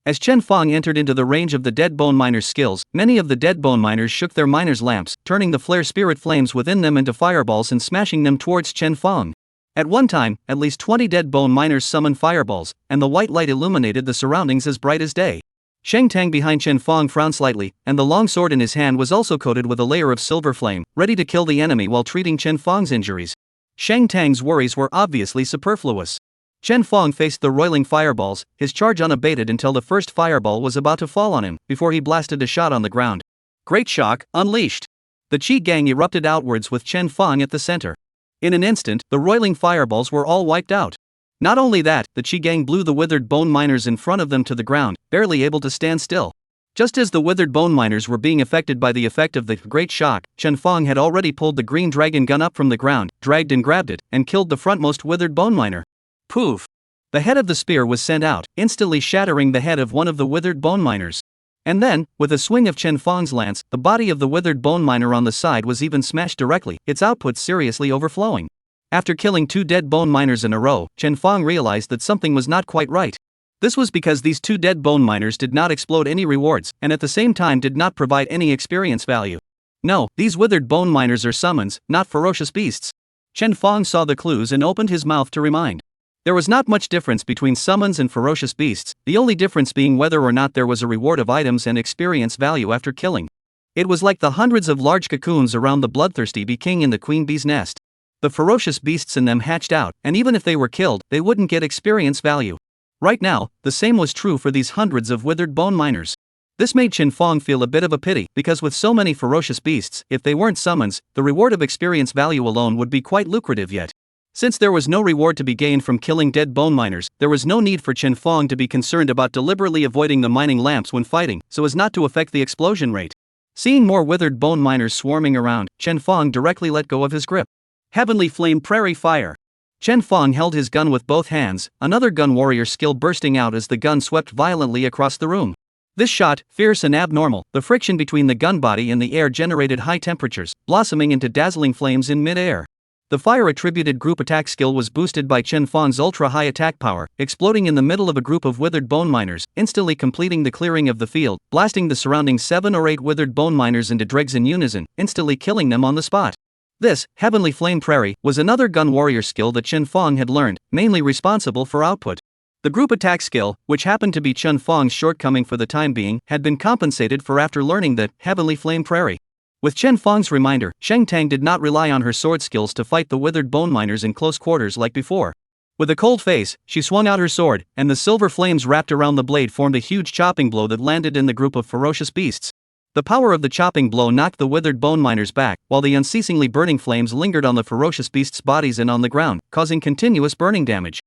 As Chen Feng entered into the range of the dead bone miners' skills, many of the dead bone miners shook their miners' lamps, turning the flare spirit flames within them into fireballs and smashing them towards Chen Feng. At one time, at least 20 dead bone miners summoned fireballs, and the white light illuminated the surroundings as bright as day. Shang Tang behind Chen Feng frowned slightly, and the long sword in his hand was also coated with a layer of silver flame, ready to kill the enemy while treating Chen Feng's injuries. Shang Tang's worries were obviously superfluous. Chen Feng faced the roiling fireballs, his charge unabated until the first fireball was about to fall on him, before he blasted a shot on the ground. Great shock, unleashed. The Qi gang erupted outwards with Chen Feng at the center. In an instant, the roiling fireballs were all wiped out. Not only that, the Qi gang blew the withered bone miners in front of them to the ground, barely able to stand still. Just as the withered bone miners were being affected by the effect of the great shock, Chen Feng had already pulled the green dragon gun up from the ground, dragged and grabbed it, and killed the frontmost withered bone miner. Poof! The head of the spear was sent out, instantly shattering the head of one of the withered bone miners. And then, with a swing of Chen Feng's lance, the body of the withered bone miner on the side was even smashed directly, its output seriously overflowing. After killing 2 dead bone miners in a row, Chen Feng realized that something was not quite right. This was because these 2 dead bone miners did not explode any rewards, and at the same time did not provide any experience value. No, these withered bone miners are summons, not ferocious beasts. Chen Feng saw the clues and opened his mouth to remind. There was not much difference between summons and ferocious beasts, the only difference being whether or not there was a reward of items and experience value after killing. It was like the hundreds of large cocoons around the bloodthirsty bee king in the queen bee's nest. The ferocious beasts in them hatched out, and even if they were killed, they wouldn't get experience value. Right now, the same was true for these hundreds of withered bone miners. This made Chen Feng feel a bit of a pity, because with so many ferocious beasts, if they weren't summons, the reward of experience value alone would be quite lucrative yet. Since there was no reward to be gained from killing dead bone miners, there was no need for Chen Feng to be concerned about deliberately avoiding the mining lamps when fighting, so as not to affect the explosion rate. Seeing more withered bone miners swarming around, Chen Feng directly let go of his grip. Heavenly Flame Prairie Fire. Chen Feng held his gun with both hands, another gun warrior skill bursting out as the gun swept violently across the room. This shot, fierce and abnormal, the friction between the gun body and the air generated high temperatures, blossoming into dazzling flames in mid-air. The fire-attributed group attack skill was boosted by Chen Feng's ultra-high attack power, exploding in the middle of a group of withered bone miners, instantly completing the clearing of the field, blasting the surrounding 7 or 8 withered bone miners into dregs in unison, instantly killing them on the spot. This, Heavenly Flame Prairie, was another gun warrior skill that Chen Feng had learned, mainly responsible for output. The group attack skill, which happened to be Chen Feng's shortcoming for the time being, had been compensated for after learning the Heavenly Flame Prairie. With Chen Feng's reminder, Shang Tang did not rely on her sword skills to fight the withered bone miners in close quarters like before. With a cold face, she swung out her sword, and the silver flames wrapped around the blade formed a huge chopping blow that landed in the group of ferocious beasts. The power of the chopping blow knocked the withered bone miners back, while the unceasingly burning flames lingered on the ferocious beasts' bodies and on the ground, causing continuous burning damage.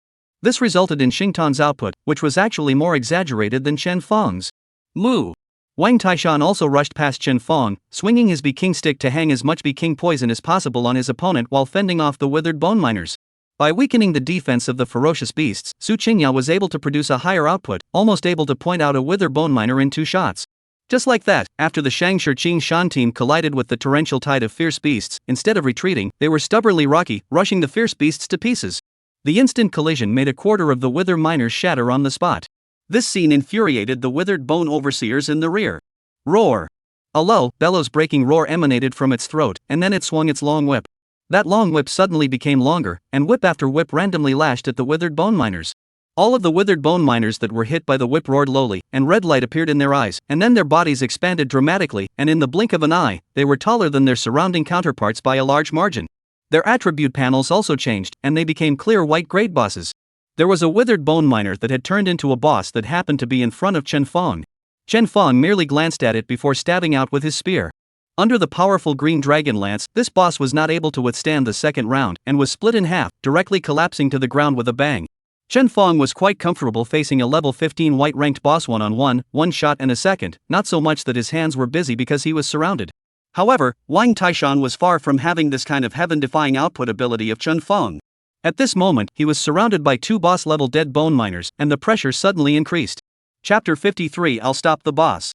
This resulted in Xing Tan's output, which was actually more exaggerated than Chen Feng's. Moo! Wang Taishan also rushed past Chen Fong, swinging his Be-King stick to hang as much Be-King poison as possible on his opponent while fending off the withered bone miners. By weakening the defense of the ferocious beasts, Su Qingya was able to produce a higher output, almost able to point out a wither bone miner in 2 shots. Just like that, after the Shang Shiqing Shan team collided with the torrential tide of fierce beasts, instead of retreating, they were stubbornly rocky, rushing the fierce beasts to pieces. The instant collision made a quarter of the wither miners shatter on the spot. This scene infuriated the withered bone overseers in the rear. Roar! A low, bellows-breaking roar emanated from its throat, and then it swung its long whip. That long whip suddenly became longer, and whip after whip randomly lashed at the withered bone miners. All of the withered bone miners that were hit by the whip roared lowly, and red light appeared in their eyes, and then their bodies expanded dramatically, and in the blink of an eye, they were taller than their surrounding counterparts by a large margin. Their attribute panels also changed, and they became clear white grade bosses. There was a withered bone miner that had turned into a boss that happened to be in front of Chen Fong. Chen Fong merely glanced at it before stabbing out with his spear. Under the powerful green dragon lance, this boss was not able to withstand the second round, and was split in half, directly collapsing to the ground with a bang. Chen Fong was quite comfortable facing a level 15 white-ranked boss one-on-one, 1 shot and a second, not so much that his hands were busy because he was surrounded. However, Wang Taishan was far from having this kind of heaven-defying output ability of Chen Fong. At this moment, he was surrounded by 2 boss-level dead bone miners, and the pressure suddenly increased. Chapter 53 I'll Stop the Boss.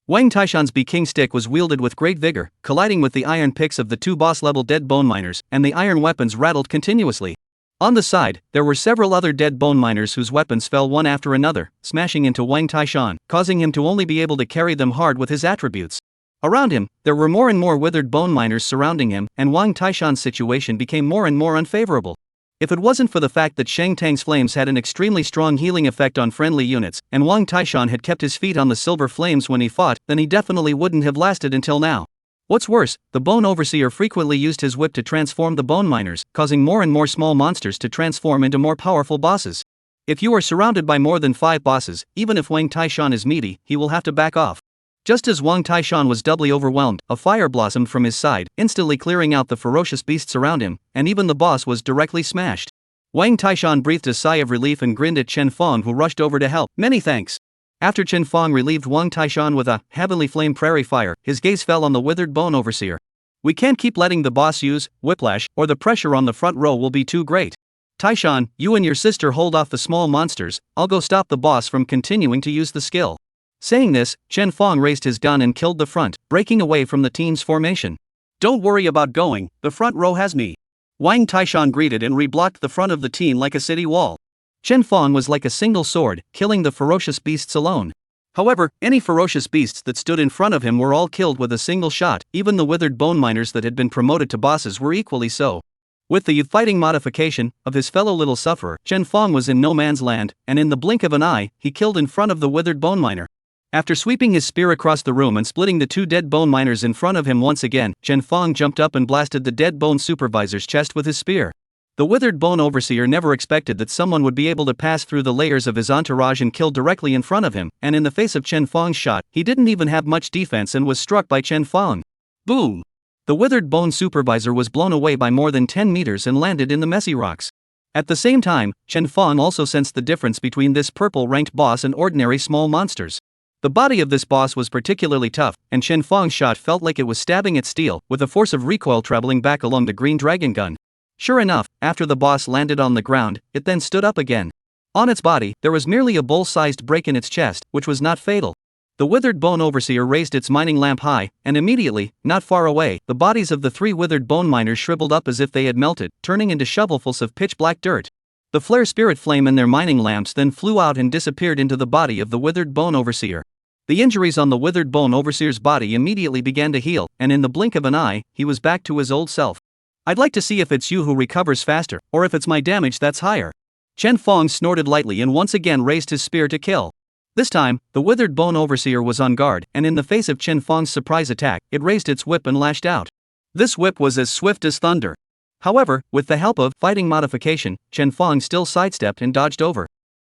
Wang Taishan's Be-King stick was wielded with great vigor, colliding with the iron picks of the 2 boss-level dead bone miners, and the iron weapons rattled continuously. On the side, there were several other dead bone miners whose weapons fell one after another, smashing into Wang Taishan, causing him to only be able to carry them hard with his attributes. Around him, there were more and more withered bone miners surrounding him, and Wang Taishan's situation became more and more unfavorable. If it wasn't for the fact that Shang Tang's flames had an extremely strong healing effect on friendly units, and Wang Taishan had kept his feet on the silver flames when he fought, then he definitely wouldn't have lasted until now. What's worse, the bone overseer frequently used his whip to transform the bone miners, causing more and more small monsters to transform into more powerful bosses. If you are surrounded by more than 5 bosses, even if Wang Taishan is meaty, he will have to back off. Just as Wang Taishan was doubly overwhelmed, a fire blossomed from his side, instantly clearing out the ferocious beasts around him, and even the boss was directly smashed. Wang Taishan breathed a sigh of relief and grinned at Chen Fong, who rushed over to help. Many thanks. After Chen Fong relieved Wang Taishan with a heavenly flame prairie fire, his gaze fell on the withered bone overseer. We can't keep letting the boss use whiplash, or the pressure on the front row will be too great. Taishan, you and your sister hold off the small monsters, I'll go stop the boss from continuing to use the skill. Saying this, Chen Fong raised his gun and killed the front, breaking away from the team's formation. Don't worry about going, the front row has me. Wang Taishan greeted and reblocked the front of the team like a city wall. Chen Fong was like a single sword, killing the ferocious beasts alone. However, any ferocious beasts that stood in front of him were all killed with a single shot, even the withered bone miners that had been promoted to bosses were equally so. With the fighting modification of his fellow little sufferer, Chen Fong was in no man's land, and in the blink of an eye, he killed in front of the withered bone miner. After sweeping his spear across the room and splitting the 2 dead bone miners in front of him once again, Chen Fong jumped up and blasted the dead bone supervisor's chest with his spear. The withered bone overseer never expected that someone would be able to pass through the layers of his entourage and kill directly in front of him, and in the face of Chen Fong's shot, he didn't even have much defense and was struck by Chen Fong. Boom! The withered bone supervisor was blown away by more than 10 meters and landed in the messy rocks. At the same time, Chen Fong also sensed the difference between this purple-ranked boss and ordinary small monsters. The body of this boss was particularly tough, and Chen Fong's shot felt like it was stabbing at steel, with a force of recoil traveling back along the green dragon gun. Sure enough, after the boss landed on the ground, it then stood up again. On its body, there was merely a bowl-sized break in its chest, which was not fatal. The withered bone overseer raised its mining lamp high, and immediately, not far away, the bodies of the 3 withered bone miners shriveled up as if they had melted, turning into shovelfuls of pitch-black dirt. The flare spirit flame in their mining lamps then flew out and disappeared into the body of the withered bone overseer. The injuries on the withered bone overseer's body immediately began to heal, and in the blink of an eye, he was back to his old self. I'd like to see if it's you who recovers faster, or if it's my damage that's higher. Chen Fong snorted lightly and once again raised his spear to kill. This time, the withered bone overseer was on guard, and in the face of Chen Fong's surprise attack, it raised its whip and lashed out. This whip was as swift as thunder. However, with the help of fighting modification, Chen Fong still sidestepped and dodged over.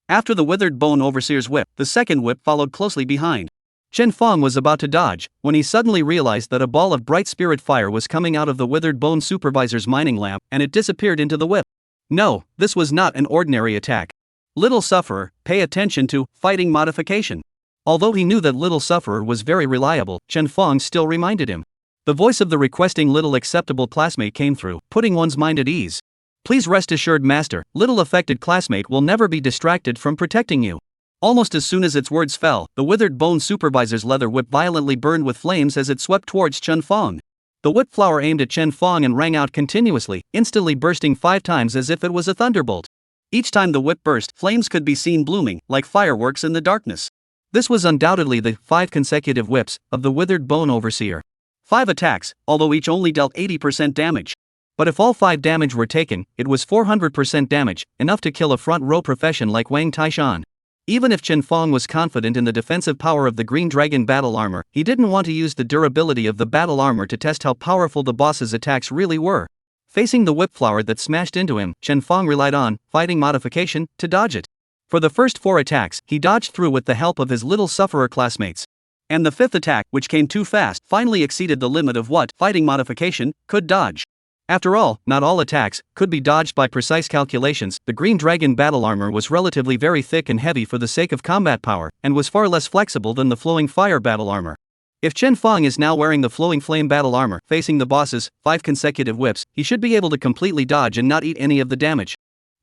After the withered bone overseer's whip, the second whip followed closely behind. Chen Fong was about to dodge, when he suddenly realized that a ball of bright spirit fire was coming out of the withered bone supervisor's mining lamp, and it disappeared into the whip. No, this was not an ordinary attack. Little sufferer, pay attention to fighting modification. Although he knew that little sufferer was very reliable, Chen Fong still reminded him. The voice of the requesting little acceptable classmate came through, putting one's mind at ease. Please rest assured, master, little affected classmate will never be distracted from protecting you. Almost as soon as its words fell, the withered bone supervisor's leather whip violently burned with flames as it swept towards Chen Fong. The whip flower aimed at Chen Fong and rang out continuously, instantly bursting 5 times as if it was a thunderbolt. Each time the whip burst, flames could be seen blooming, like fireworks in the darkness. This was undoubtedly the 5 consecutive whips of the withered bone overseer. 5 attacks, although each only dealt 80% damage. But if all 5 damage were taken, it was 400% damage, enough to kill a front-row profession like Wang Taishan. Even if Chen Fong was confident in the defensive power of the Green Dragon battle armor, he didn't want to use the durability of the battle armor to test how powerful the boss's attacks really were. Facing the whip flower that smashed into him, Chen Fong relied on fighting modification to dodge it. For the first 4 attacks, he dodged through with the help of his little sufferer classmates. And the 5th attack, which came too fast, finally exceeded the limit of what fighting modification could dodge. After all, not all attacks could be dodged by precise calculations. The Green Dragon battle armor was relatively very thick and heavy for the sake of combat power, and was far less flexible than the flowing fire battle armor. If Chen Fong is now wearing the flowing flame battle armor, facing the boss's 5 consecutive whips, he should be able to completely dodge and not eat any of the damage.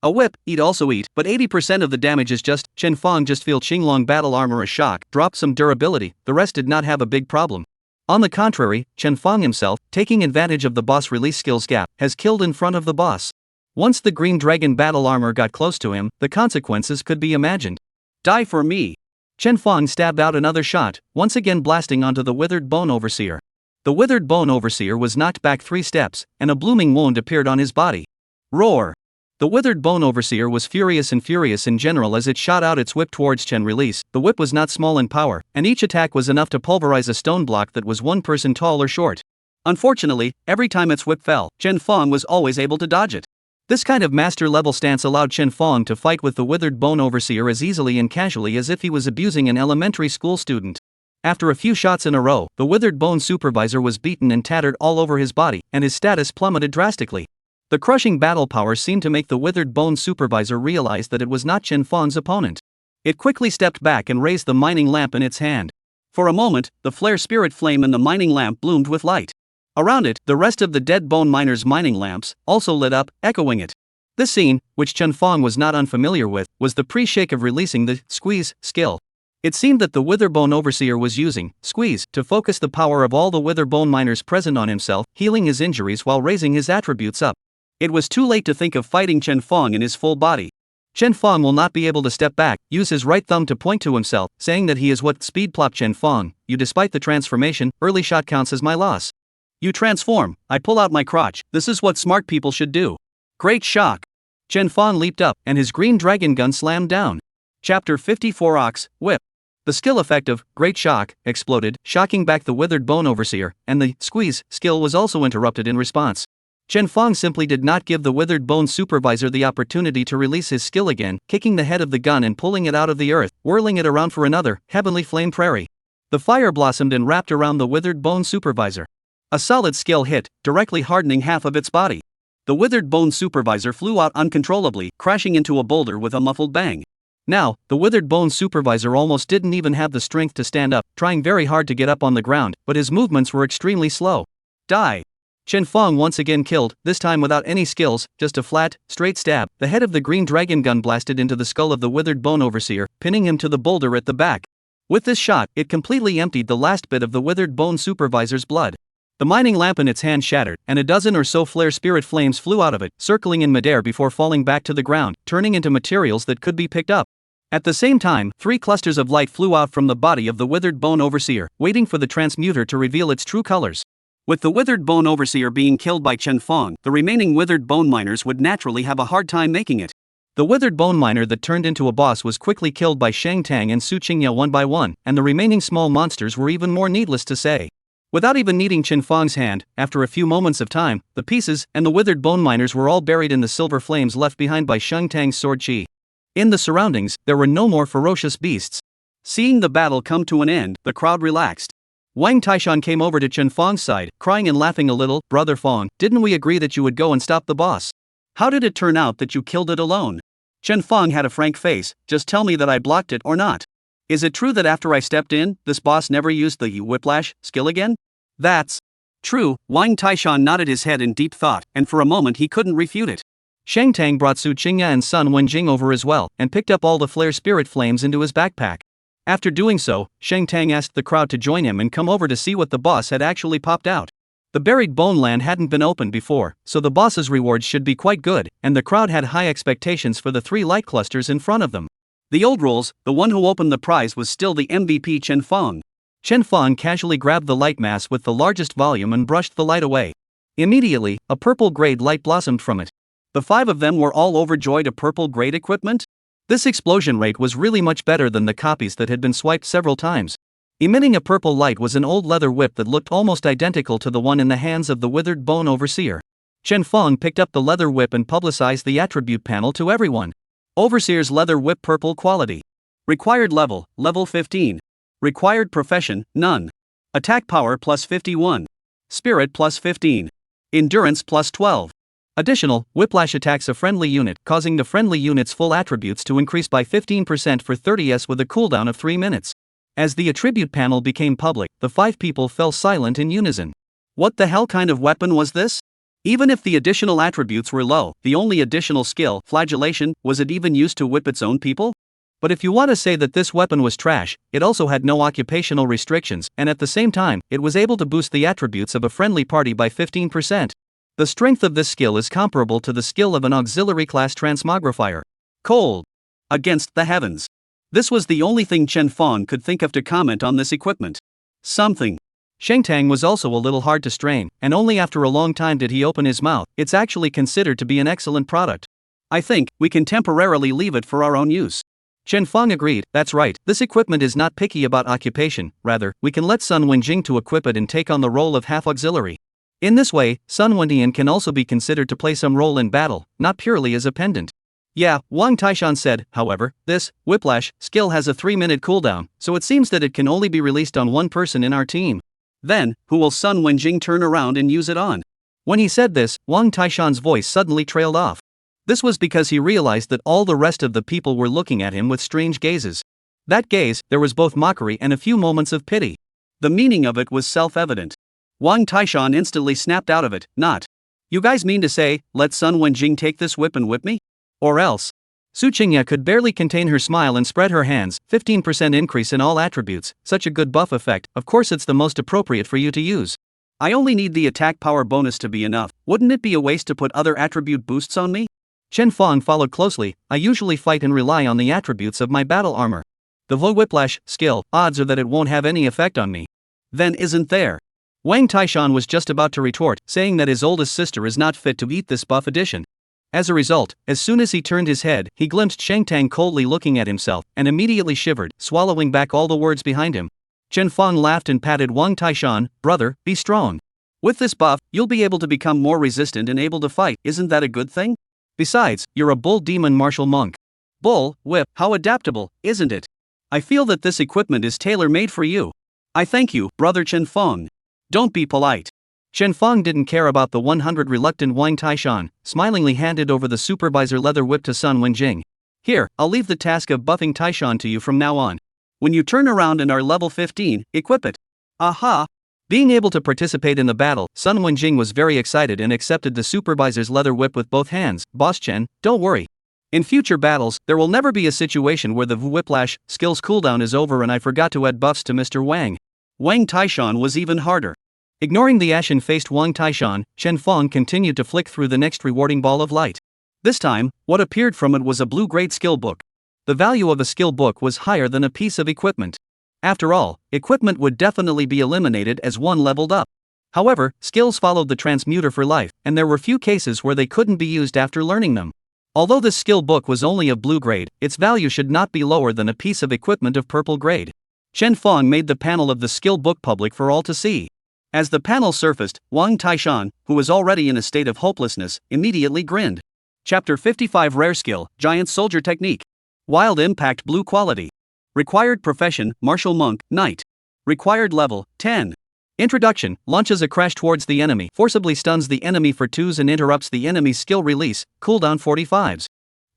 A whip, he'd also eat, but 80% of the damage is just. Chen Fong just feel Qinglong battle armor a shock, dropped some durability, the rest did not have a big problem. On the contrary, Chen Fong himself, taking advantage of the boss release skills gap, has killed in front of the boss. Once the Green Dragon battle armor got close to him, the consequences could be imagined. Die for me! Chen Fong stabbed out another shot, once again blasting onto the withered bone overseer. The withered bone overseer was knocked back 3 steps, and a blooming wound appeared on his body. Roar! The withered bone overseer was furious in general as it shot out its whip towards Chen Release. The whip was not small in power, and each attack was enough to pulverize a stone block that was 1 person tall or short. Unfortunately, every time its whip fell, Chen Fong was always able to dodge it. This kind of master-level stance allowed Chen Fong to fight with the withered bone overseer as easily and casually as if he was abusing an elementary school student. After a few shots in a row, the withered bone supervisor was beaten and tattered all over his body, and his status plummeted drastically. The crushing battle power seemed to make the withered bone supervisor realize that it was not Chen Fong's opponent. It quickly stepped back and raised the mining lamp in its hand. For a moment, the flare spirit flame in the mining lamp bloomed with light. Around it, the rest of the dead bone miners' mining lamps also lit up, echoing it. This scene, which Chen Fong was not unfamiliar with, was the pre-shake of releasing the squeeze skill. It seemed that the witherbone overseer was using squeeze to focus the power of all the witherbone miners present on himself, healing his injuries while raising his attributes up. It was too late to think of fighting Chen Fong in his full body. Chen Fong will not be able to step back, use his right thumb to point to himself, saying that he is what speed plop Chen Fong. You despite the transformation, early shot counts as my loss. You transform, I pull out my crotch, this is what smart people should do. Great shock. Chen Fong leaped up, and his green dragon gun slammed down. Chapter 54 Ox, Whip. The skill effect of Great Shock exploded, shocking back the withered bone overseer, and the squeeze skill was also interrupted in response. Chen Fong simply did not give the withered bone supervisor the opportunity to release his skill again, kicking the head of the gun and pulling it out of the earth, whirling it around for another heavenly flame prairie. The fire blossomed and wrapped around the withered bone supervisor. A solid skill hit, directly hardening half of its body. The withered bone supervisor flew out uncontrollably, crashing into a boulder with a muffled bang. Now, the withered bone supervisor almost didn't even have the strength to stand up, trying very hard to get up on the ground, but his movements were extremely slow. Die! Chen Fong once again killed, this time without any skills, just a flat, straight stab. The head of the green dragon gun blasted into the skull of the withered bone overseer, pinning him to the boulder at the back. With this shot, it completely emptied the last bit of the withered bone supervisor's blood. The mining lamp in its hand shattered, and a dozen or so flare spirit flames flew out of it, circling in midair before falling back to the ground, turning into materials that could be picked up. At the same time, 3 clusters of light flew out from the body of the withered bone overseer, waiting for the transmuter to reveal its true colors. With the withered bone overseer being killed by Chen Fong, the remaining withered bone miners would naturally have a hard time making it. The withered bone miner that turned into a boss was quickly killed by Shang Tang and Su Qingya one by one, and the remaining small monsters were even more needless to say. Without even needing Chen Fong's hand, after a few moments of time, the pieces and the withered bone miners were all buried in the silver flames left behind by Shang Tang's sword chi. In the surroundings, there were no more ferocious beasts. Seeing the battle come to an end, the crowd relaxed. Wang Taishan came over to Chen Fong's side, crying and laughing a little. Brother Fong, didn't we agree that you would go and stop the boss? How did it turn out that you killed it alone? Chen Fong had a frank face, just tell me that I blocked it or not. Is it true that after I stepped in, this boss never used the whiplash skill again? That's true. Wang Taishan nodded his head in deep thought, and for a moment he couldn't refute it. Shang Tang brought Su Qingya and Sun Wenjing over as well, and picked up all the flare spirit flames into his backpack. After doing so, Shang Tang asked the crowd to join him and come over to see what the boss had actually popped out. The buried bone land hadn't been opened before, so the boss's rewards should be quite good, and the crowd had high expectations for the 3 light clusters in front of them. The old rules, the one who opened the prize was still the MVP Chen Feng. Chen Feng casually grabbed the light mass with the largest volume and brushed the light away. Immediately, a purple-grade light blossomed from it. The 5 of them were all overjoyed at purple-grade equipment? This explosion rate was really much better than the copies that had been swiped several times. Emitting a purple light was an old leather whip that looked almost identical to the one in the hands of the withered bone overseer. Chen Feng picked up the leather whip and publicized the attribute panel to everyone. Overseer's leather whip, purple quality. Required level, level 15. Required profession, none. Attack power plus 51. Spirit plus 15. Endurance plus 12. Additional, whiplash attacks a friendly unit, causing the friendly unit's full attributes to increase by 15% for 30s with a cooldown of 3 minutes. As the attribute panel became public, the 5 people fell silent in unison. What the hell kind of weapon was this? Even if the additional attributes were low, the only additional skill, flagellation, was it even used to whip its own people? But if you want to say that this weapon was trash, it also had no occupational restrictions, and at the same time, it was able to boost the attributes of a friendly party by 15%. The strength of this skill is comparable to the skill of an auxiliary class transmogrifier. Cold. Against the heavens. This was the only thing Chen Feng could think of to comment on this equipment. Something. Shang Tang was also a little hard to strain, and only after a long time did he open his mouth. It's actually considered to be an excellent product. I think we can temporarily leave it for our own use. Chen Feng agreed. That's right, this equipment is not picky about occupation, rather, we can let Sun Wenjing to equip it and take on the role of half auxiliary. In this way, Sun Wendian can also be considered to play some role in battle, not purely as a pendant. Yeah, Wang Taishan said, however, this whiplash skill has a 3-minute cooldown, so it seems that it can only be released on one person in our team. Then, who will Sun Wenjing turn around and use it on? When he said this, Wang Taishan's voice suddenly trailed off. This was because he realized that all the rest of the people were looking at him with strange gazes. That gaze, there was both mockery and a few moments of pity. The meaning of it was self-evident. Wang Taishan instantly snapped out of it, not. You guys mean to say, let Sun Wenjing take this whip and whip me? Or else. Su Qingya could barely contain her smile and spread her hands. 15% increase in all attributes, such a good buff effect, of course it's the most appropriate for you to use. I only need the attack power bonus to be enough. Wouldn't it be a waste to put other attribute boosts on me? Chen Feng followed closely. I usually fight and rely on the attributes of my battle armor. The whiplash skill, odds are that it won't have any effect on me. Then isn't there? Wang Taishan was just about to retort, saying that his oldest sister is not fit to eat this buff addition. As a result, as soon as he turned his head, he glimpsed Shang Tang coldly looking at himself, and immediately shivered, swallowing back all the words behind him. Chen Feng laughed and patted Wang Taishan. Brother, be strong. With this buff, you'll be able to become more resistant and able to fight. Isn't that a good thing? Besides, you're a bull demon martial monk. Bull, whip, how adaptable, isn't it? I feel that this equipment is tailor-made for you. I thank you, brother Chen Feng. Don't be polite. Chen Feng didn't care about the 100 reluctant Wang Taishan, smilingly handed over the supervisor leather whip to Sun Wenjing. Here, I'll leave the task of buffing Taishan to you from now on. When you turn around and are level 15, equip it. Aha! Being able to participate in the battle, Sun Wenjing was very excited and accepted the supervisor's leather whip with both hands. Boss Chen, don't worry. In future battles, there will never be a situation where the whiplash skill's cooldown is over and I forgot to add buffs to Mr. Wang. Wang Taishan was even harder. Ignoring the ashen-faced Wang Taishan, Chen Feng continued to flick through the next rewarding ball of light. This time, what appeared from it was a blue-grade skill book. The value of a skill book was higher than a piece of equipment. After all, equipment would definitely be eliminated as one leveled up. However, skills followed the transmuter for life, and there were few cases where they couldn't be used after learning them. Although this skill book was only of blue grade, its value should not be lower than a piece of equipment of purple grade. Chen Feng made the panel of the skill book public for all to see. As the panel surfaced, Wang Taishan, who was already in a state of hopelessness, immediately grinned. Chapter 55 Rare Skill, Giant Soldier Technique. Wild Impact Blue Quality. Required Profession, Martial Monk, Knight. Required Level, 10. Introduction, launches a crash towards the enemy, forcibly stuns the enemy for 2s and interrupts the enemy's skill release, cooldown 45s.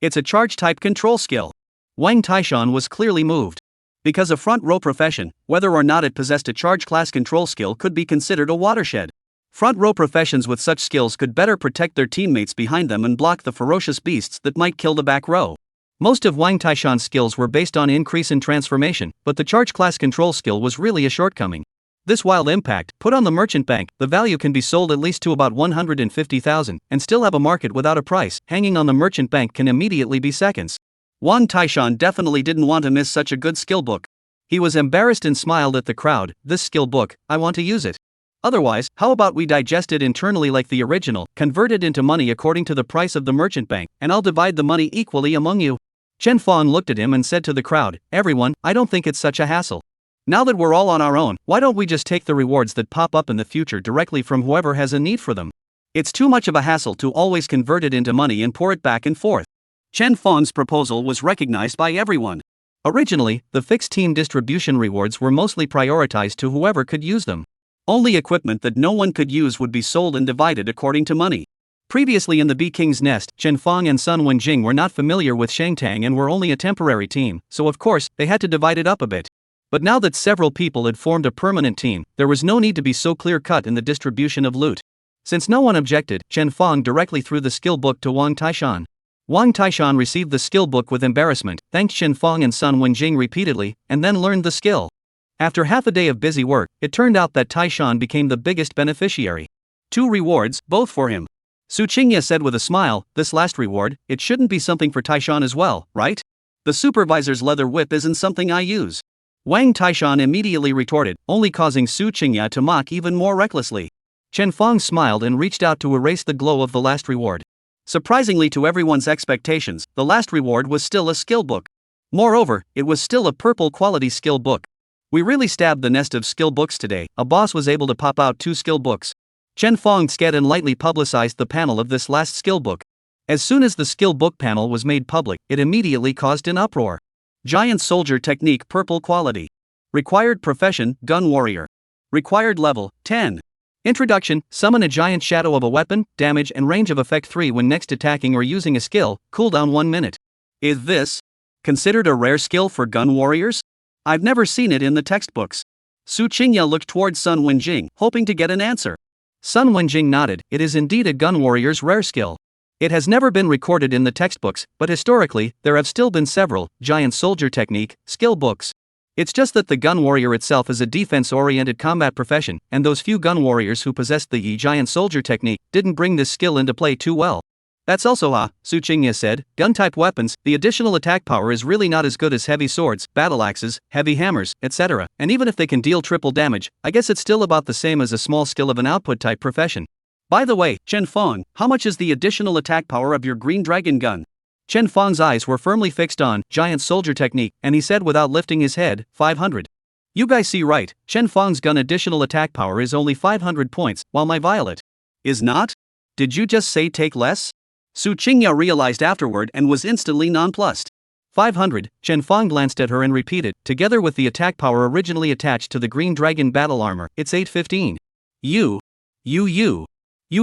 It's a charge-type control skill. Wang Taishan was clearly moved. Because a front row profession, whether or not it possessed a charge class control skill, could be considered a watershed. Front row professions with such skills could better protect their teammates behind them and block the ferocious beasts that might kill the back row. Most of Wang Taishan's skills were based on increase in transformation, but the charge class control skill was really a shortcoming. This wild impact, put on the merchant bank, the value can be sold at least to about 150,000, and still have a market without a price. Hanging on the merchant bank can immediately be seconds. Wang Taishan definitely didn't want to miss such a good skill book. He was embarrassed and smiled at the crowd. This skill book, I want to use it. Otherwise, how about we digest it internally like the original, convert it into money according to the price of the merchant bank, and I'll divide the money equally among you. Chen Fong looked at him and said to the crowd, everyone, I don't think it's such a hassle. Now that we're all on our own, why don't we just take the rewards that pop up in the future directly from whoever has a need for them? It's too much of a hassle to always convert it into money and pour it back and forth. Chen Fong's proposal was recognized by everyone. Originally, the fixed team distribution rewards were mostly prioritized to whoever could use them. Only equipment that no one could use would be sold and divided according to money. Previously in the Bee King's Nest, Chen Fong and Sun Wenjing were not familiar with Shang Tang and were only a temporary team, so of course, they had to divide it up a bit. But now that several people had formed a permanent team, there was no need to be so clear-cut in the distribution of loot. Since no one objected, Chen Fong directly threw the skill book to Wang Taishan. Wang Taishan received the skill book with embarrassment, thanked Chen Fong and Sun Wenjing repeatedly, and then learned the skill. After half a day of busy work, it turned out that Taishan became the biggest beneficiary. 2 rewards, both for him. Su Qingya said with a smile, this last reward, it shouldn't be something for Taishan as well, right? The supervisor's leather whip isn't something I use. Wang Taishan immediately retorted, only causing Su Qingya to mock even more recklessly. Chen Fong smiled and reached out to erase the glow of the last reward. Surprisingly to everyone's expectations, the last reward was still a skill book. Moreover, it was still a purple quality skill book. We really stabbed the nest of skill books today. A boss was able to pop out 2 skill books. Chen Fong scanned and lightly publicized the panel of this last skill book. As soon as the skill book panel was made public, it immediately caused an uproar. Giant Soldier Technique Purple Quality. Required Profession, Gun Warrior. Required Level, 10. Introduction, summon a giant shadow of a weapon, damage and range of effect 3 when next attacking or using a skill, cooldown 1 minute. Is this considered a rare skill for gun warriors? I've never seen it in the textbooks. Su Qingya looked towards Sun Wenjing, hoping to get an answer. Sun Wenjing nodded, it is indeed a gun warrior's rare skill. It has never been recorded in the textbooks, but historically, there have still been several Giant Soldier Technique skill books. It's just that the gun warrior itself is a defense-oriented combat profession, and those few gun warriors who possessed the Giant Soldier Technique didn't bring this skill into play too well. That's also Su Qingya said, gun-type weapons, the additional attack power is really not as good as heavy swords, battle axes, heavy hammers, etc., and even if they can deal triple damage, I guess it's still about the same as a small skill of an output-type profession. By the way, Chen Fong, how much is the additional attack power of your green dragon gun? Chen Fong's eyes were firmly fixed on Giant Soldier Technique, and he said without lifting his head, 500. You guys see right, Chen Fong's gun additional attack power is only 500 points, while my violet is not? Did you just say take less? Su Qingya realized afterward and was instantly nonplussed. 500, Chen Fong glanced at her and repeated, together with the attack power originally attached to the green dragon battle armor, it's 815. You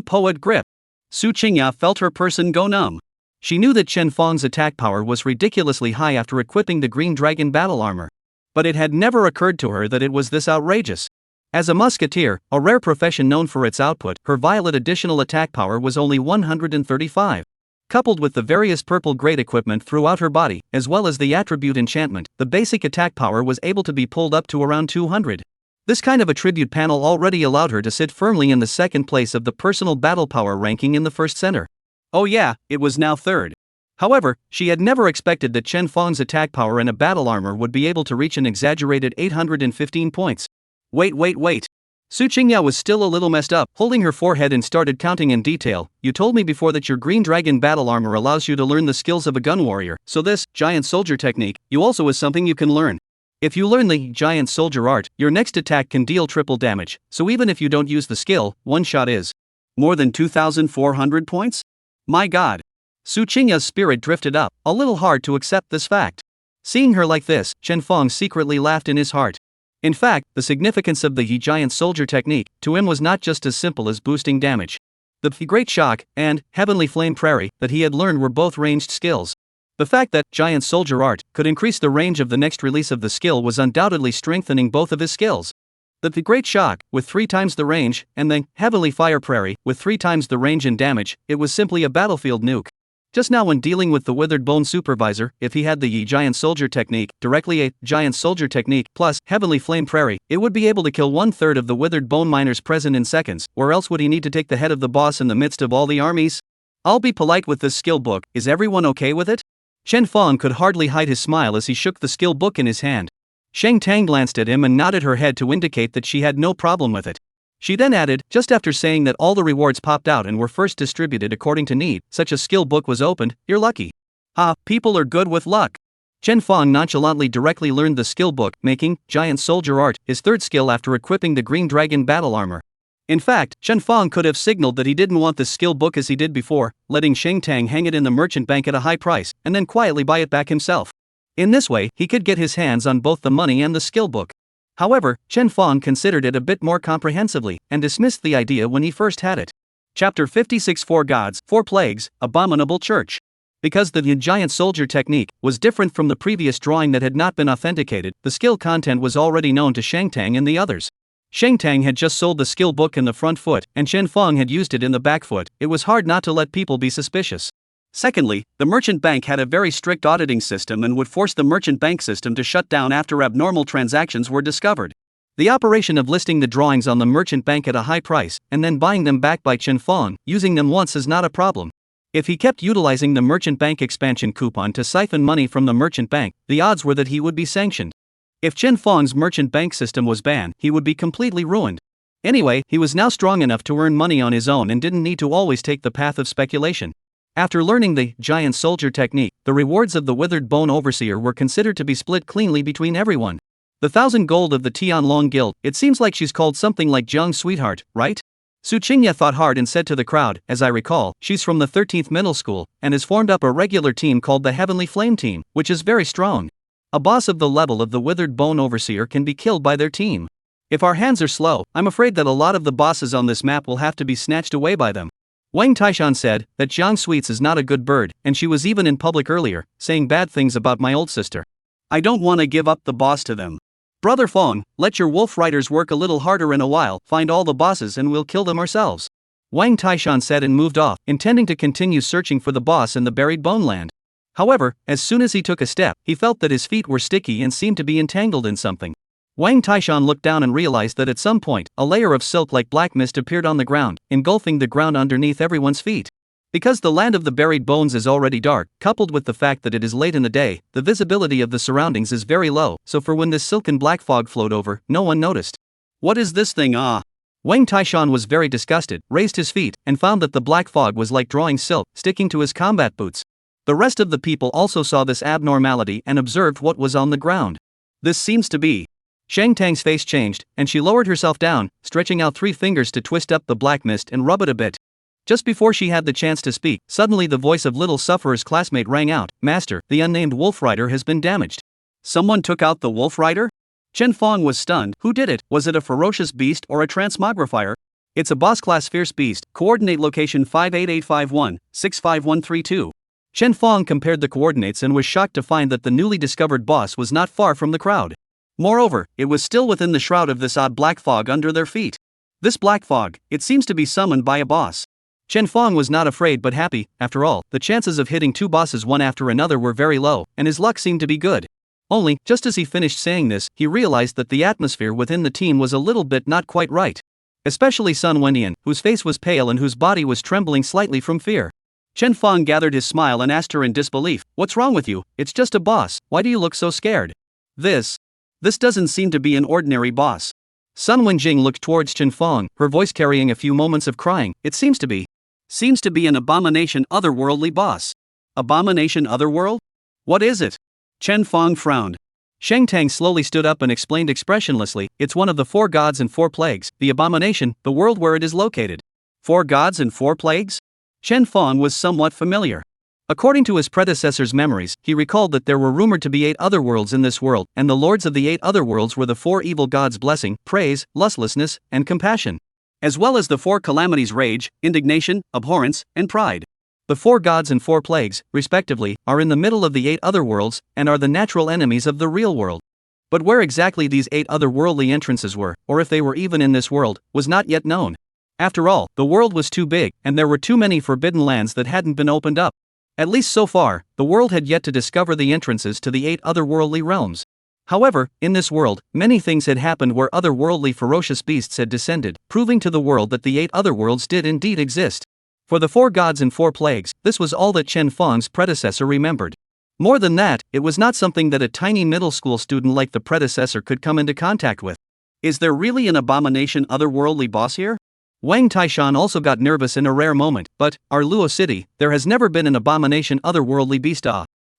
poet grip. Su Qingya felt her person go numb. She knew that Chen Fong's attack power was ridiculously high after equipping the green dragon battle armor. But it had never occurred to her that it was this outrageous. As a musketeer, a rare profession known for its output, her violet additional attack power was only 135. Coupled with the various purple grade equipment throughout her body, as well as the attribute enchantment, the basic attack power was able to be pulled up to around 200. This kind of attribute panel already allowed her to sit firmly in the second place of the personal battle power ranking in the first center. Oh yeah, it was now third. However, she had never expected that Chen Fong's attack power in a battle armor would be able to reach an exaggerated 815 points. Wait. Su Qingya was still a little messed up, holding her forehead and started counting in detail. You told me before that your green dragon battle armor allows you to learn the skills of a gun warrior, so this Giant Soldier Technique, you also is something you can learn. If you learn the Giant Soldier art, your next attack can deal triple damage, so even if you don't use the skill, one shot is more than 2,400 points? My god. Su Qingya's spirit drifted up, a little hard to accept this fact. Seeing her like this, Chen Fong secretly laughed in his heart. In fact, the significance of the Giant Soldier Technique, to him was not just as simple as boosting damage. The Great Shock and Heavenly Flame Prairie that he had learned were both ranged skills. The fact that Giant Soldier Art could increase the range of the next release of the skill was undoubtedly strengthening both of his skills. The Great Shock, with 3 times the range, and the Heavenly Fire Prairie, with 3 times the range and damage, it was simply a battlefield nuke. Just now when dealing with the Withered Bone Supervisor, if he had the Giant Soldier technique, directly a Giant Soldier technique, plus Heavenly Flame Prairie, it would be able to kill 1/3 of the Withered Bone Miners present in seconds, or else would he need to take the head of the boss in the midst of all the armies? I'll be polite with this skill book, is everyone okay with it? Chen Fong could hardly hide his smile as he shook the skill book in his hand. Shang Tang glanced at him and nodded her head to indicate that she had no problem with it. She then added, just after saying that all the rewards popped out and were first distributed according to need, such a skill book was opened, you're lucky. People are good with luck. Chen Fong nonchalantly directly learned the skill book, making Giant Soldier Art his 3rd skill after equipping the Green Dragon battle armor. In fact, Chen Fong could have signaled that he didn't want the skill book as he did before, letting Shang Tang hang it in the merchant bank at a high price, and then quietly buy it back himself. In this way, he could get his hands on both the money and the skill book. However, Chen Fong considered it a bit more comprehensively, and dismissed the idea when he first had it. Chapter 56 4 Gods, 4 Plagues, Abominable Church. Because the Giant Soldier technique was different from the previous drawing that had not been authenticated, the skill content was already known to Shang Tang and the others. Shang Tang had just sold the skill book in the front foot, and Chen Fong had used it in the back foot. It was hard not to let people be suspicious. Secondly, the merchant bank had a very strict auditing system and would force the merchant bank system to shut down after abnormal transactions were discovered. The operation of listing the drawings on the merchant bank at a high price, and then buying them back by Chen Fong, using them once is not a problem. If he kept utilizing the merchant bank expansion coupon to siphon money from the merchant bank, the odds were that he would be sanctioned. If Chen Fong's merchant bank system was banned, he would be completely ruined. Anyway, he was now strong enough to earn money on his own and didn't need to always take the path of speculation. After learning the Giant Soldier technique, the rewards of the Withered Bone Overseer were considered to be split cleanly between everyone. The 1,000 gold of the Tianlong Guild, it seems like she's called something like Jiang Sweetheart, right? Su Qingya thought hard and said to the crowd, as I recall, she's from the 13th middle school, and has formed up a regular team called the Heavenly Flame Team, which is very strong. A boss of the level of the Withered Bone Overseer can be killed by their team. If our hands are slow, I'm afraid that a lot of the bosses on this map will have to be snatched away by them. Wang Taishan said that Jiang Sweets is not a good bird, and she was even in public earlier, saying bad things about my old sister. I don't want to give up the boss to them. Brother Fong, let your wolf riders work a little harder in a while, find all the bosses and we'll kill them ourselves. Wang Taishan said and moved off, intending to continue searching for the boss in the buried bone land. However, as soon as he took a step, he felt that his feet were sticky and seemed to be entangled in something. Wang Taishan looked down and realized that at some point, a layer of silk like black mist appeared on the ground, engulfing the ground underneath everyone's feet. Because the land of the buried bones is already dark, coupled with the fact that it is late in the day, the visibility of the surroundings is very low, so for when this silken black fog flowed over, no one noticed. What is this thing? Wang Taishan was very disgusted, raised his feet, and found that the black fog was like drawing silk, sticking to his combat boots. The rest of the people also saw this abnormality and observed what was on the ground. This seems to be. Shang Tang's face changed, and she lowered herself down, stretching out 3 fingers to twist up the black mist and rub it a bit. Just before she had the chance to speak, suddenly the voice of Little Sufferer's classmate rang out, Master, the unnamed wolf rider has been damaged. Someone took out the wolf rider? Chen Fong was stunned. Who did it? Was it a ferocious beast or a transmogrifier? It's a boss-class fierce beast. Coordinate location 58851, 65132. Chen Fong compared the coordinates and was shocked to find that the newly discovered boss was not far from the crowd. Moreover, it was still within the shroud of this odd black fog under their feet. This black fog, it seems to be summoned by a boss. Chen Fong was not afraid but happy. After all, the chances of hitting 2 bosses one after another were very low, and his luck seemed to be good. Only, just as he finished saying this, he realized that the atmosphere within the team was a little bit not quite right. Especially Sun Wendian, whose face was pale and whose body was trembling slightly from fear. Chen Fong gathered his smile and asked her in disbelief, "What's wrong with you? It's just a boss, why do you look so scared?" This doesn't seem to be an ordinary boss. Sun Wenjing looked towards Chen Fong, her voice carrying a few moments of crying. It seems to be an abomination otherworldly boss. Abomination otherworld? What is it? Chen Fong frowned. Shang Tang slowly stood up and explained expressionlessly, it's one of the 4 gods and 4 plagues, the abomination, the world where it is located. 4 gods and 4 plagues? Chen Fong was somewhat familiar. According to his predecessor's memories, he recalled that there were rumored to be 8 other worlds in this world, and the lords of the 8 other worlds were the 4 evil gods blessing, praise, lustlessness, and compassion. As well as the 4 calamities rage, indignation, abhorrence, and pride. The 4 gods and 4 plagues, respectively, are in the middle of the 8 other worlds, and are the natural enemies of the real world. But where exactly these 8 otherworldly entrances were, or if they were even in this world, was not yet known. After all, the world was too big, and there were too many forbidden lands that hadn't been opened up. At least so far, the world had yet to discover the entrances to the 8 otherworldly realms. However, in this world, many things had happened where otherworldly ferocious beasts had descended, proving to the world that the 8 otherworlds did indeed exist. For the 4 gods and 4 plagues, this was all that Chen Feng's predecessor remembered. More than that, it was not something that a tiny middle school student like the predecessor could come into contact with. Is there really an abomination otherworldly boss here? Wang Taishan also got nervous in a rare moment, but, our Luo City, there has never been an abomination otherworldly beast.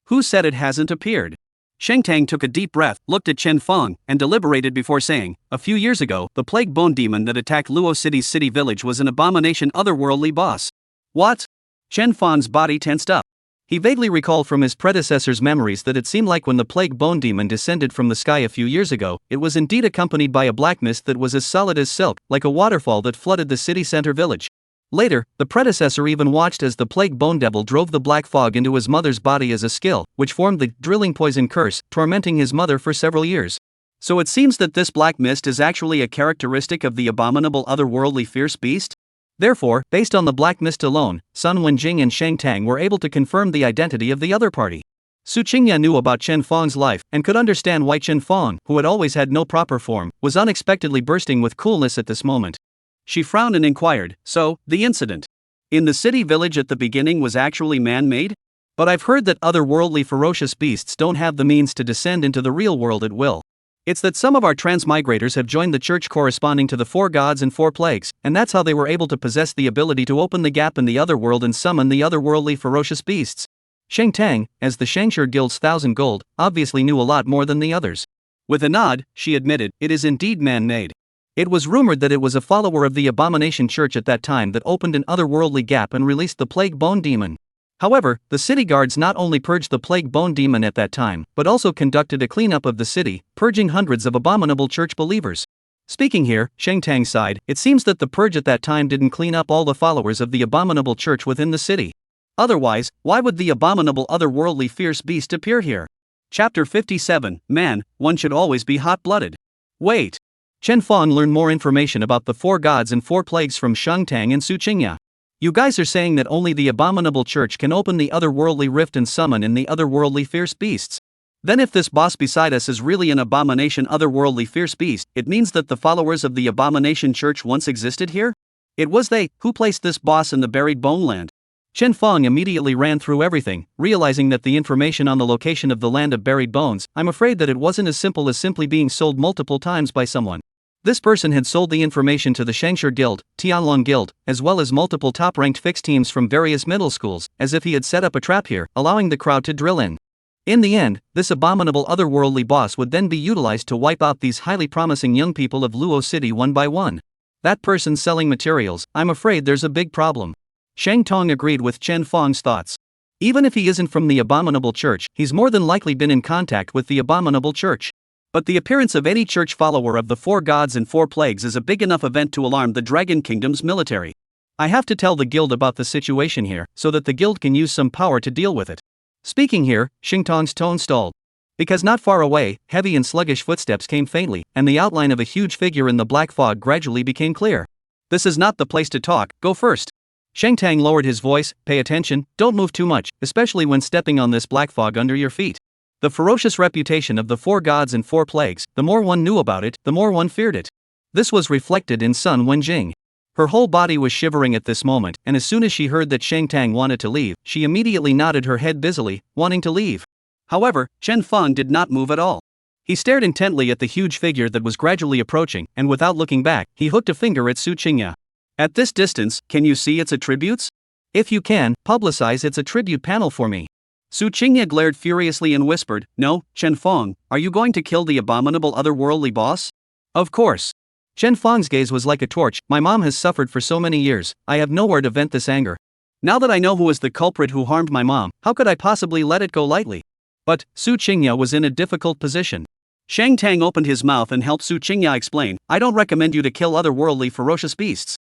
Who said it hasn't appeared? Shang Tang took a deep breath, looked at Chen Feng, and deliberated before saying, a few years ago, the plague bone demon that attacked Luo City's city village was an abomination otherworldly boss. What? Chen Feng's body tensed up. He vaguely recalled from his predecessor's memories that it seemed like when the plague bone demon descended from the sky a few years ago, it was indeed accompanied by a black mist that was as solid as silk, like a waterfall that flooded the city center village. Later, the predecessor even watched as the plague bone devil drove the black fog into his mother's body as a skill, which formed the drilling poison curse, tormenting his mother for several years. So it seems that this black mist is actually a characteristic of the abominable otherworldly fierce beast? Therefore, based on the black mist alone, Sun Wenjing and Shang Tang were able to confirm the identity of the other party. Su Qingya knew about Chen Feng's life and could understand why Chen Feng, who had always had no proper form, was unexpectedly bursting with coolness at this moment. She frowned and inquired, so, the incident in the city village at the beginning was actually man-made? But I've heard that otherworldly ferocious beasts don't have the means to descend into the real world at will. It's that some of our transmigrators have joined the church corresponding to the 4 gods and 4 plagues, and that's how they were able to possess the ability to open the gap in the other world and summon the otherworldly ferocious beasts. Shang Tang, as the Shangshur Guild's 1,000 gold, obviously knew a lot more than the others. With a nod, she admitted, it is indeed man-made. It was rumored that it was a follower of the Abomination Church at that time that opened an otherworldly gap and released the plague bone demon. However, the city guards not only purged the plague bone demon at that time, but also conducted a cleanup of the city, purging hundreds of abominable church believers. Speaking here, Shang Tang sighed, it seems that the purge at that time didn't clean up all the followers of the abominable church within the city. Otherwise, why would the abominable otherworldly fierce beast appear here? Chapter 57, Man, one should always be hot-blooded. Wait. Chen Feng learned more information about the 4 gods and 4 plagues from Shang Tang and Su Qingya. You guys are saying that only the abominable church can open the otherworldly rift and summon in the otherworldly fierce beasts. Then if this boss beside us is really an abomination otherworldly fierce beast, it means that the followers of the abomination church once existed here? It was they who placed this boss in the buried bone land. Chen Feng immediately ran through everything, realizing that the information on the location of the land of buried bones, I'm afraid that it wasn't as simple as simply being sold multiple times by someone. This person had sold the information to the Shangshur Guild, Tianlong Guild, as well as multiple top-ranked fixed teams from various middle schools, as if he had set up a trap here, allowing the crowd to drill in. In the end, this abominable otherworldly boss would then be utilized to wipe out these highly promising young people of Luo City one by one. That person selling materials, I'm afraid there's a big problem. Shang Tong agreed with Chen Feng's thoughts. Even if he isn't from the abominable church, he's more than likely been in contact with the abominable church. But the appearance of any church follower of the 4 gods and 4 plagues is a big enough event to alarm the Dragon Kingdom's military. I have to tell the guild about the situation here, so that the guild can use some power to deal with it. Speaking here, Shang Tong's tone stalled. Because not far away, heavy and sluggish footsteps came faintly, and the outline of a huge figure in the black fog gradually became clear. This is not the place to talk, go first. Shang Tang lowered his voice, pay attention, don't move too much, especially when stepping on this black fog under your feet. The ferocious reputation of the 4 gods and 4 plagues, the more one knew about it, the more one feared it. This was reflected in Sun Wenjing. Her whole body was shivering at this moment, and as soon as she heard that Shang Tang wanted to leave, she immediately nodded her head busily, wanting to leave. However, Chen Feng did not move at all. He stared intently at the huge figure that was gradually approaching, and without looking back, he hooked a finger at Su Qingya. At this distance, can you see its attributes? If you can, publicize its attribute panel for me. Su Qingya glared furiously and whispered, no, Chen Feng, are you going to kill the abominable otherworldly boss? Of course. Chen Feng's gaze was like a torch, my mom has suffered for so many years, I have nowhere to vent this anger. Now that I know who is the culprit who harmed my mom, how could I possibly let it go lightly? But, Su Qingya was in a difficult position. Shang Tang opened his mouth and helped Su Qingya explain, I don't recommend you to kill otherworldly ferocious beasts.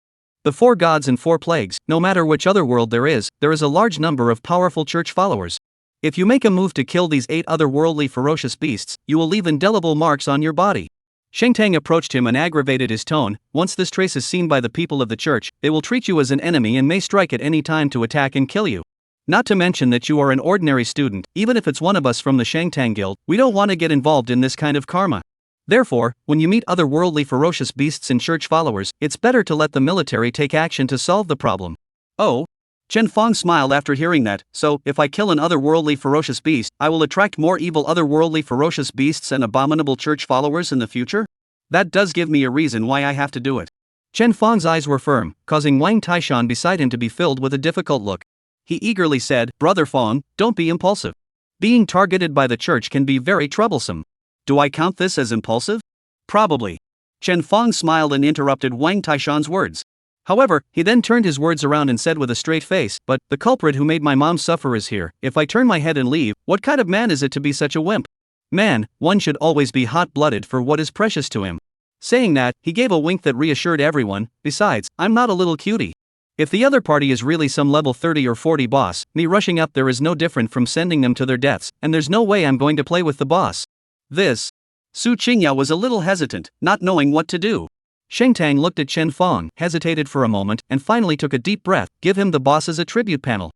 The 4 gods and 4 plagues, no matter which other world there is a large number of powerful church followers. If you make a move to kill these 8 otherworldly ferocious beasts, you will leave indelible marks on your body. Shang Tang approached him and aggravated his tone. Once this trace is seen by the people of the church, they will treat you as an enemy and may strike at any time to attack and kill you. Not to mention that you are an ordinary student, even if it's one of us from the Shang Tang Guild, we don't want to get involved in this kind of karma. Therefore, when you meet otherworldly ferocious beasts and church followers, it's better to let the military take action to solve the problem. Oh? Chen Fong smiled after hearing that. So, if I kill an otherworldly ferocious beast, I will attract more evil otherworldly ferocious beasts and abominable church followers in the future? That does give me a reason why I have to do it. Chen Fong's eyes were firm, causing Wang Taishan beside him to be filled with a difficult look. He eagerly said, Brother Fong, don't be impulsive. Being targeted by the church can be very troublesome. Do I count this as impulsive? Probably. Chen Fong smiled and interrupted Wang Taishan's words. However, he then turned his words around and said with a straight face, but the culprit who made my mom suffer is here. If I turn my head and leave, what kind of man is it to be such a wimp? Man, one should always be hot-blooded for what is precious to him. Saying that, he gave a wink that reassured everyone. Besides, I'm not a little cutie. If the other party is really some level 30 or 40 boss, me rushing up there is no different from sending them to their deaths, and there's no way I'm going to play with the boss. This. Su Qingya was a little hesitant, not knowing what to do. Shang Tang looked at Chen Fong, hesitated for a moment, and finally took a deep breath. Give him the boss's attribute panel.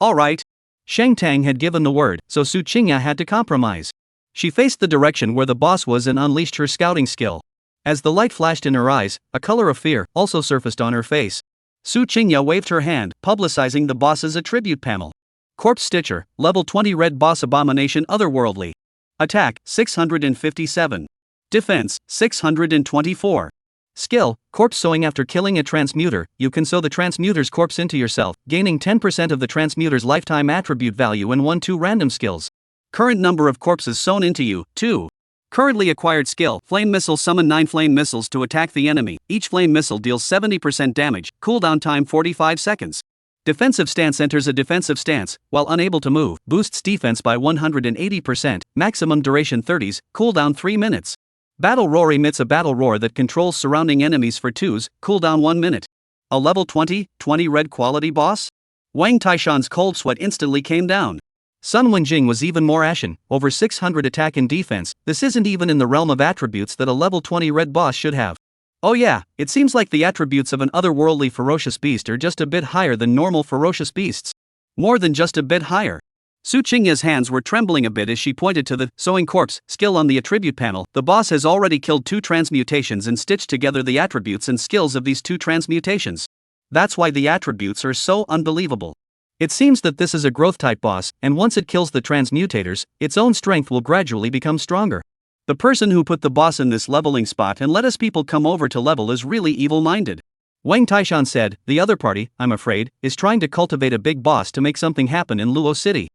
All right. Shang Tang had given the word, so Su Qingya had to compromise. She faced the direction where the boss was and unleashed her scouting skill. As the light flashed in her eyes, a color of fear also surfaced on her face. Su Qingya waved her hand, publicizing the boss's attribute panel. Corpse Stitcher, level 20 red boss abomination otherworldly. Attack, 657. Defense, 624. Skill, corpse sewing. After killing a transmuter, you can sew the transmuter's corpse into yourself, gaining 10% of the transmuter's lifetime attribute value and 1-2 random skills. Current number of corpses sewn into you, 2. Currently acquired skill, Flame Missile. Summon 9 flame missiles to attack the enemy. Each flame missile deals 70% damage, cooldown time 45 seconds. Defensive stance. Enters a defensive stance, while unable to move, boosts defense by 180%, maximum duration 30s, cooldown 3 minutes. Battle Roar. Emits a battle roar that controls surrounding enemies for 2s, cooldown 1 minute. A level 20 red quality boss? Wang Taishan's cold sweat instantly came down. Sun Wenjing was even more ashen, over 600 attack and defense. This isn't even in the realm of attributes that a level 20 red boss should have. Oh yeah, it seems like the attributes of an otherworldly ferocious beast are just a bit higher than normal ferocious beasts. More than just a bit higher. Su Qingya's hands were trembling a bit as she pointed to the sewing corpse skill on the attribute panel. The boss has already killed 2 transmutations and stitched together the attributes and skills of these 2 transmutations. That's why the attributes are so unbelievable. It seems that this is a growth-type boss, and once it kills the transmutators, its own strength will gradually become stronger. The person who put the boss in this leveling spot and let us people come over to level is really evil-minded. Wang Taishan said, the other party, I'm afraid, is trying to cultivate a big boss to make something happen in Luo City.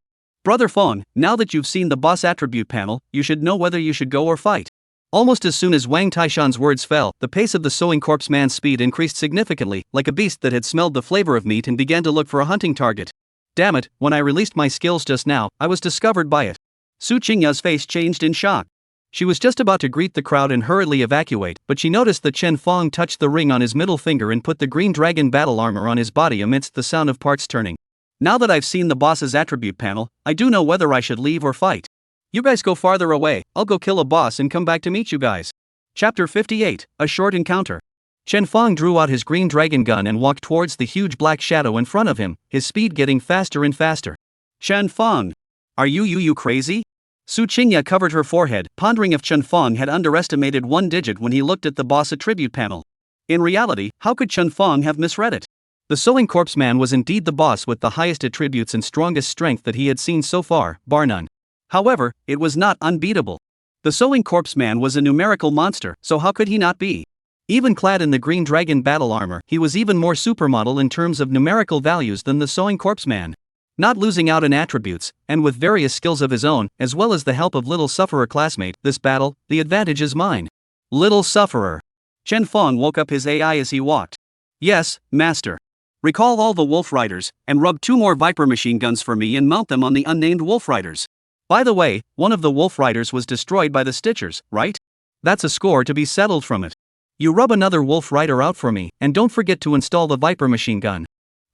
Brother Fong, now that you've seen the boss attribute panel, you should know whether you should go or fight. Almost as soon as Wang Taishan's words fell, the pace of the sewing corpse man's speed increased significantly, like a beast that had smelled the flavor of meat and began to look for a hunting target. Damn it, when I released my skills just now, I was discovered by it. Su Qingya's face changed in shock. She was just about to greet the crowd and hurriedly evacuate, but she noticed that Chen Fong touched the ring on his middle finger and put the green dragon battle armor on his body amidst the sound of parts turning. Now that I've seen the boss's attribute panel, I do know whether I should leave or fight. You guys go farther away, I'll go kill a boss and come back to meet you guys. Chapter 58, A Short Encounter. Chen Fong drew out his green dragon gun and walked towards the huge black shadow in front of him, his speed getting faster and faster. Chen Fong! Are you crazy? Su Qingya covered her forehead, pondering if Chen Fong had underestimated 1 digit when he looked at the boss attribute panel. In reality, how could Chen Fong have misread it? The sewing corpse man was indeed the boss with the highest attributes and strongest strength that he had seen so far, bar none. However, it was not unbeatable. The sewing corpse man was a numerical monster, so how could he not be? Even clad in the green dragon battle armor, he was even more supermodel in terms of numerical values than the sewing corpse man. Not losing out in attributes, and with various skills of his own, as well as the help of Little Sufferer classmate, this battle, the advantage is mine. Little Sufferer. Chen Fong woke up his AI as he walked. Yes, master. Recall all the wolf riders, and rub 2 more viper machine guns for me and mount them on the unnamed wolf riders. By the way, one of the wolf riders was destroyed by the Stitchers, right? That's a score to be settled from it. You rub another wolf rider out for me, and don't forget to install the Viper machine gun.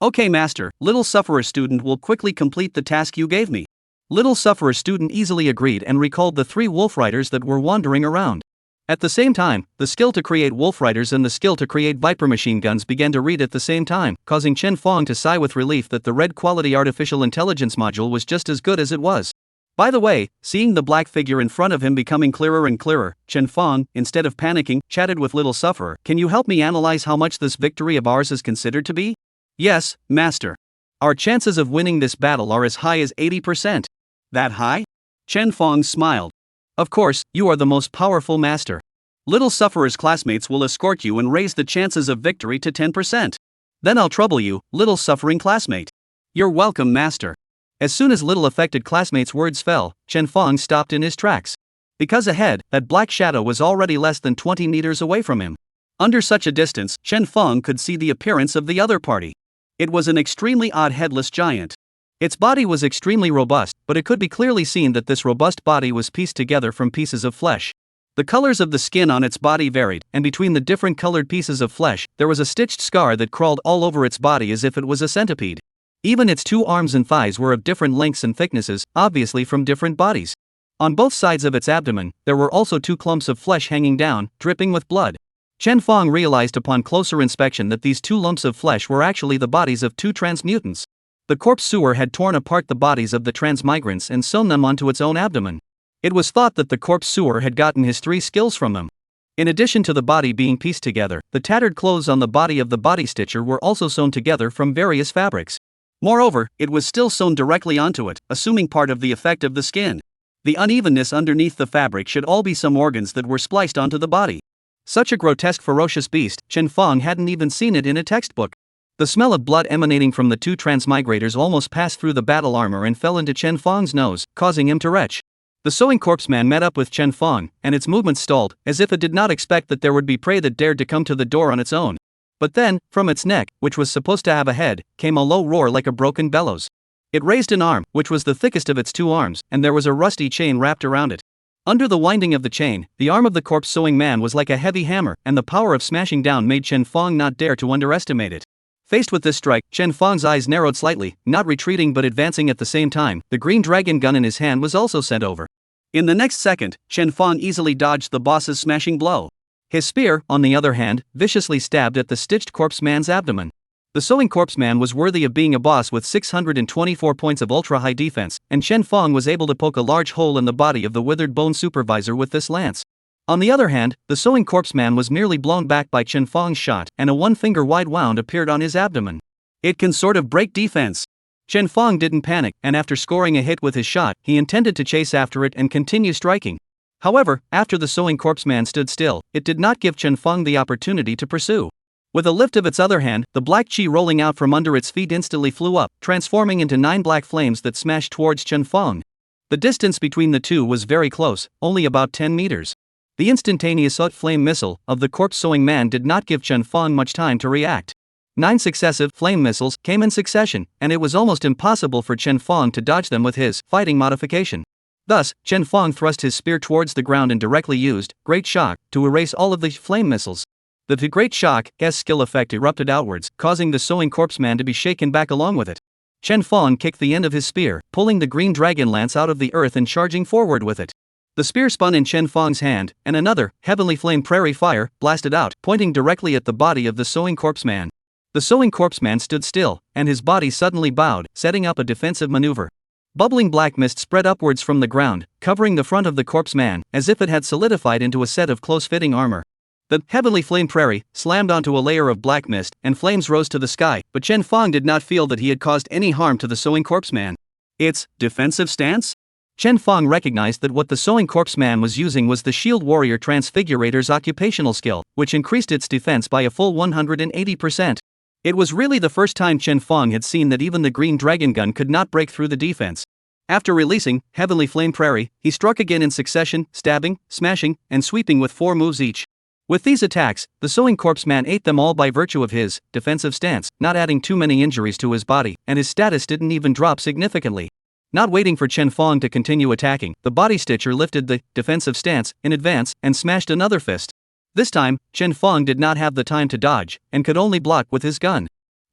Okay, master, little sufferer student will quickly complete the task you gave me. Little sufferer student easily agreed and recalled the 3 wolf riders that were wandering around. At the same time, the skill to create wolf riders and the skill to create Viper machine guns began to read at the same time, causing Chen Fong to sigh with relief that the red quality artificial intelligence module was just as good as it was. By the way, seeing the black figure in front of him becoming clearer and clearer, Chen Fong, instead of panicking, chatted with little sufferer. Can you help me analyze how much this victory of ours is considered to be? Yes, master. Our chances of winning this battle are as high as 80%. That high? Chen Fong smiled. Of course, you are the most powerful master. Little sufferer's classmates will escort you and raise the chances of victory to 10%. Then I'll trouble you, little suffering classmate. You're welcome, master. As soon as little affected classmate's words fell, Chen Fong stopped in his tracks. Because ahead, that black shadow was already less than 20 meters away from him. Under such a distance, Chen Fong could see the appearance of the other party. It was an extremely odd headless giant. Its body was extremely robust, but it could be clearly seen that this robust body was pieced together from pieces of flesh. The colors of the skin on its body varied, and between the different colored pieces of flesh, there was a stitched scar that crawled all over its body as if it was a centipede. Even its 2 arms and thighs were of different lengths and thicknesses, obviously from different bodies. On both sides of its abdomen, there were also 2 clumps of flesh hanging down, dripping with blood. Chen Fong realized upon closer inspection that these 2 lumps of flesh were actually the bodies of 2 transmutants. The corpse sewer had torn apart the bodies of the transmigrants and sewn them onto its own abdomen. It was thought that the corpse sewer had gotten his 3 skills from them. In addition to the body being pieced together, the tattered clothes on the body of the body stitcher were also sewn together from various fabrics. Moreover, it was still sewn directly onto it, assuming part of the effect of the skin. The unevenness underneath the fabric should all be some organs that were spliced onto the body. Such a grotesque ferocious beast, Chen Fong hadn't even seen it in a textbook. The smell of blood emanating from the 2 transmigrators almost passed through the battle armor and fell into Chen Fong's nose, causing him to retch. The sewing corpse man met up with Chen Fong, and its movements stalled, as if it did not expect that there would be prey that dared to come to the door on its own. But then, from its neck, which was supposed to have a head, came a low roar like a broken bellows. It raised an arm, which was the thickest of its 2 arms, and there was a rusty chain wrapped around it. Under the winding of the chain, the arm of the corpse sewing man was like a heavy hammer, and the power of smashing down made Chen Fong not dare to underestimate it. Faced with this strike, Chen Fong's eyes narrowed slightly, not retreating but advancing at the same time. The green dragon gun in his hand was also sent over. In the next second, Chen Fong easily dodged the boss's smashing blow. His spear, on the other hand, viciously stabbed at the stitched corpse man's abdomen. The sewing corpse man was worthy of being a boss with 624 points of ultra-high defense, and Chen Fong was able to poke a large hole in the body of the withered bone supervisor with this lance. On the other hand, the sewing corpse man was merely blown back by Chen Fong's shot, and a 1-finger-wide wound appeared on his abdomen. It can sort of break defense. Chen Fong didn't panic, and after scoring a hit with his shot, he intended to chase after it and continue striking. However, after the sewing corpse man stood still, it did not give Chen Fong the opportunity to pursue. With a lift of its other hand, the black chi rolling out from under its feet instantly flew up, transforming into 9 black flames that smashed towards Chen Fong. The distance between the 2 was very close, only about 10 meters. The instantaneous flame missile of the corpse sewing man did not give Chen Fong much time to react. 9 successive flame missiles came in succession, and it was almost impossible for Chen Fong to dodge them with his fighting modification. Thus, Chen Fong thrust his spear towards the ground and directly used Great Shock to erase all of the flame missiles. The Great Shock S skill effect erupted outwards, causing the sewing corpse man to be shaken back along with it. Chen Fong kicked the end of his spear, pulling the green dragon lance out of the earth and charging forward with it. The spear spun in Chen Fong's hand, and another, heavenly flame prairie fire, blasted out, pointing directly at the body of the sewing corpse man. The sewing corpse man stood still, and his body suddenly bowed, setting up a defensive maneuver. Bubbling black mist spread upwards from the ground, covering the front of the corpse man, as if it had solidified into a set of close-fitting armor. The heavenly flame prairie slammed onto a layer of black mist, and flames rose to the sky, but Chen Fong did not feel that he had caused any harm to the sewing corpse man. Its defensive stance? Chen Fong recognized that what the sewing corpse man was using was the Shield Warrior Transfigurator's occupational skill, which increased its defense by a full 180%. It was really the first time Chen Fong had seen that even the green dragon gun could not break through the defense. After releasing Heavenly Flame Prairie, he struck again in succession, stabbing, smashing, and sweeping with 4 moves each. With these attacks, the sewing corpse man ate them all by virtue of his defensive stance, not adding too many injuries to his body, and his status didn't even drop significantly. Not waiting for Chen Fong to continue attacking, the body stitcher lifted the defensive stance in advance and smashed another fist. This time, Chen Fong did not have the time to dodge, and could only block with his gun.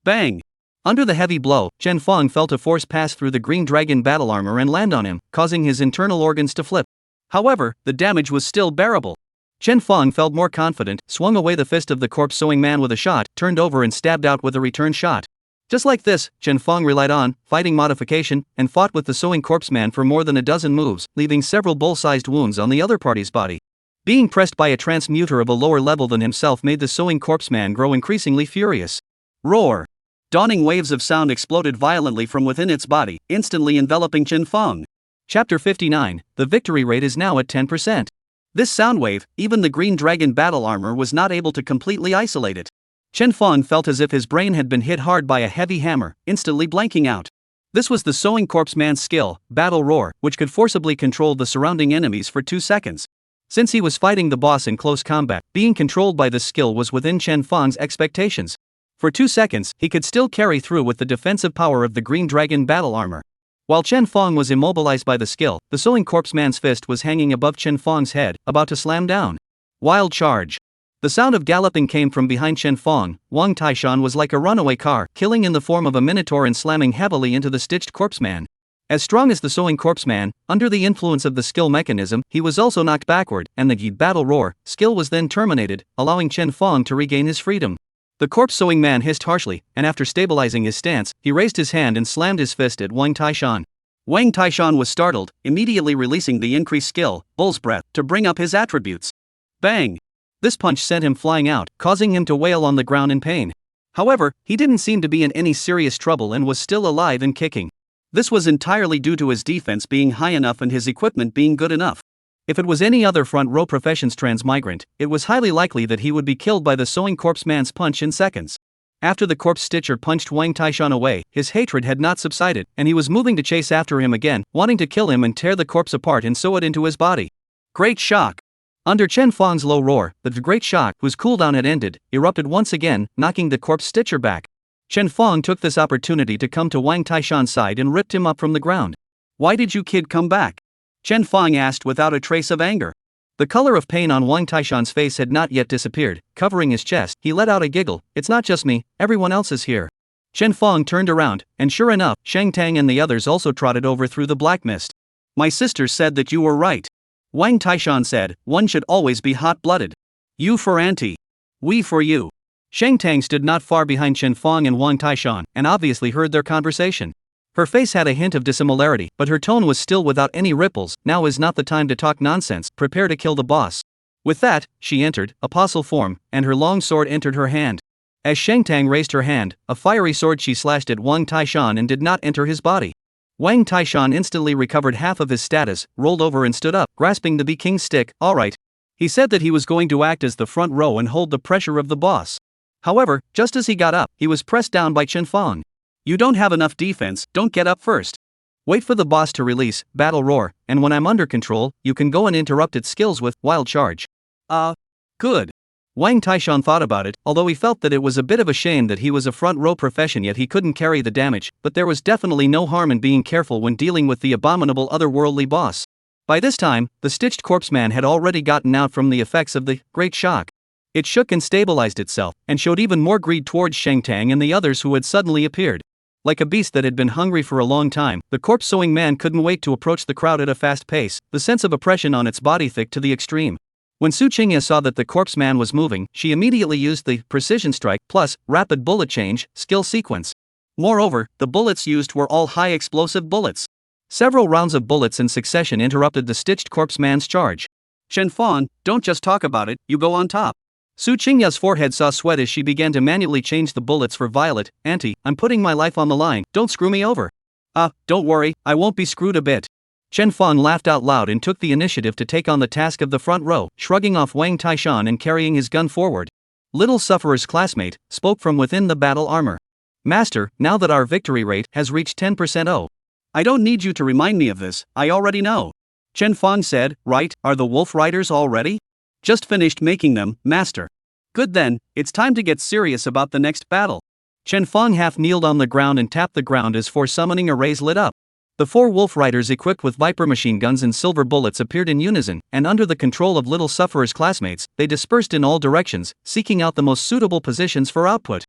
Bang! Under the heavy blow, Chen Fong felt a force pass through the green dragon battle armor and land on him, causing his internal organs to flip. However, the damage was still bearable. Chen Fong felt more confident, swung away the fist of the corpse sewing man with a shot, turned over and stabbed out with a return shot. Just like this, Chen Fong relied on fighting modification and fought with the sewing corpse man for more than a dozen moves, leaving several bull-sized wounds on the other party's body. Being pressed by a transmuter of a lower level than himself made the sewing corpse man grow increasingly furious. Roar! Dawning waves of sound exploded violently from within its body, instantly enveloping Chen Fong. Chapter 59, the victory rate is now at 10%. This sound wave, even the green dragon battle armor was not able to completely isolate it. Chen Fong felt as if his brain had been hit hard by a heavy hammer, instantly blanking out. This was the sewing corpse man's skill, Battle Roar, which could forcibly control the surrounding enemies for 2 seconds. Since he was fighting the boss in close combat, being controlled by this skill was within Chen Fong's expectations. For 2 seconds, he could still carry through with the defensive power of the green dragon battle armor. While Chen Fong was immobilized by the skill, the sewing corpse man's fist was hanging above Chen Fong's head, about to slam down. Wild charge. The sound of galloping came from behind Chen Fong. Wang Taishan was like a runaway car, killing in the form of a minotaur and slamming heavily into the stitched corpse man. As strong as the sewing corpse man, under the influence of the skill mechanism, he was also knocked backward, and the battle roar skill was then terminated, allowing Chen Fong to regain his freedom. The corpse sewing man hissed harshly, and after stabilizing his stance, he raised his hand and slammed his fist at Wang Taishan. Wang Taishan was startled, immediately releasing the increased skill, Bull's Breath, to bring up his attributes. Bang! This punch sent him flying out, causing him to wail on the ground in pain. However, he didn't seem to be in any serious trouble and was still alive and kicking. This was entirely due to his defense being high enough and his equipment being good enough. If it was any other front row professions transmigrant, it was highly likely that he would be killed by the sewing corpse man's punch in seconds. After the corpse stitcher punched Wang Taishan away, his hatred had not subsided, and he was moving to chase after him again, wanting to kill him and tear the corpse apart and sew it into his body. Great shock! Under Chen Fong's low roar, the great shock, whose cooldown had ended, erupted once again, knocking the corpse stitcher back. Chen Fong took this opportunity to come to Wang Taishan's side and ripped him up from the ground. "Why did you kid come back?" Chen Fong asked without a trace of anger. The color of pain on Wang Taishan's face had not yet disappeared. Covering his chest, he let out a giggle. "It's not just me, everyone else is here." Chen Fong turned around, and sure enough, Shang Tang and the others also trotted over through the black mist. "My sister said that you were right," Wang Taishan said. "One should always be hot-blooded. You for auntie. We for you." Shang Tang stood not far behind Chen Fong and Wang Taishan, and obviously heard their conversation. Her face had a hint of dissimilarity, but her tone was still without any ripples. "Now is not the time to talk nonsense, prepare to kill the boss." With that, she entered, apostle form, and her long sword entered her hand. As Shang Tang raised her hand, a fiery sword she slashed at Wang Taishan and did not enter his body. Wang Taishan instantly recovered half of his status, rolled over and stood up, grasping the Bee King's stick. "Alright." He said that he was going to act as the front row and hold the pressure of the boss. However, just as he got up, he was pressed down by Chen Fong. "You don't have enough defense, don't get up first. Wait for the boss to release Battle Roar, and when I'm under control, you can go and interrupt its skills with Wild Charge." Good. Wang Taishan thought about it, although he felt that it was a bit of a shame that he was a front row profession yet he couldn't carry the damage, but there was definitely no harm in being careful when dealing with the abominable otherworldly boss. By this time, the stitched corpse man had already gotten out from the effects of the great shock. It shook and stabilized itself, and showed even more greed towards Shang Tang and the others who had suddenly appeared. Like a beast that had been hungry for a long time, the corpse sewing man couldn't wait to approach the crowd at a fast pace, the sense of oppression on its body thick to the extreme. When Su Qingya saw that the corpse man was moving, she immediately used the Precision Strike plus Rapid Bullet Change skill sequence. Moreover, the bullets used were all high explosive bullets. Several rounds of bullets in succession interrupted the stitched corpse man's charge. "Chen Fong, don't just talk about it, you go on top." Su Qingya's forehead saw sweat as she began to manually change the bullets for Violet. "Auntie, I'm putting my life on the line, don't screw me over." Don't worry, I won't be screwed a bit." Chen Fong laughed out loud and took the initiative to take on the task of the front row, shrugging off Wang Taishan and carrying his gun forward. Little Sufferer's classmate spoke from within the battle armor. "Master, now that our victory rate has reached 10%. I don't need you to remind me of this, I already know." Chen Fong said. "Right, are the wolf riders all ready?" "Just finished making them, master." "Good then, it's time to get serious about the next battle." Chen Fong half kneeled on the ground and tapped the ground as for summoning arrays lit up. The 4 wolf riders equipped with viper machine guns and silver bullets appeared in unison, and under the control of Little Sufferer's classmates, they dispersed in all directions, seeking out the most suitable positions for output.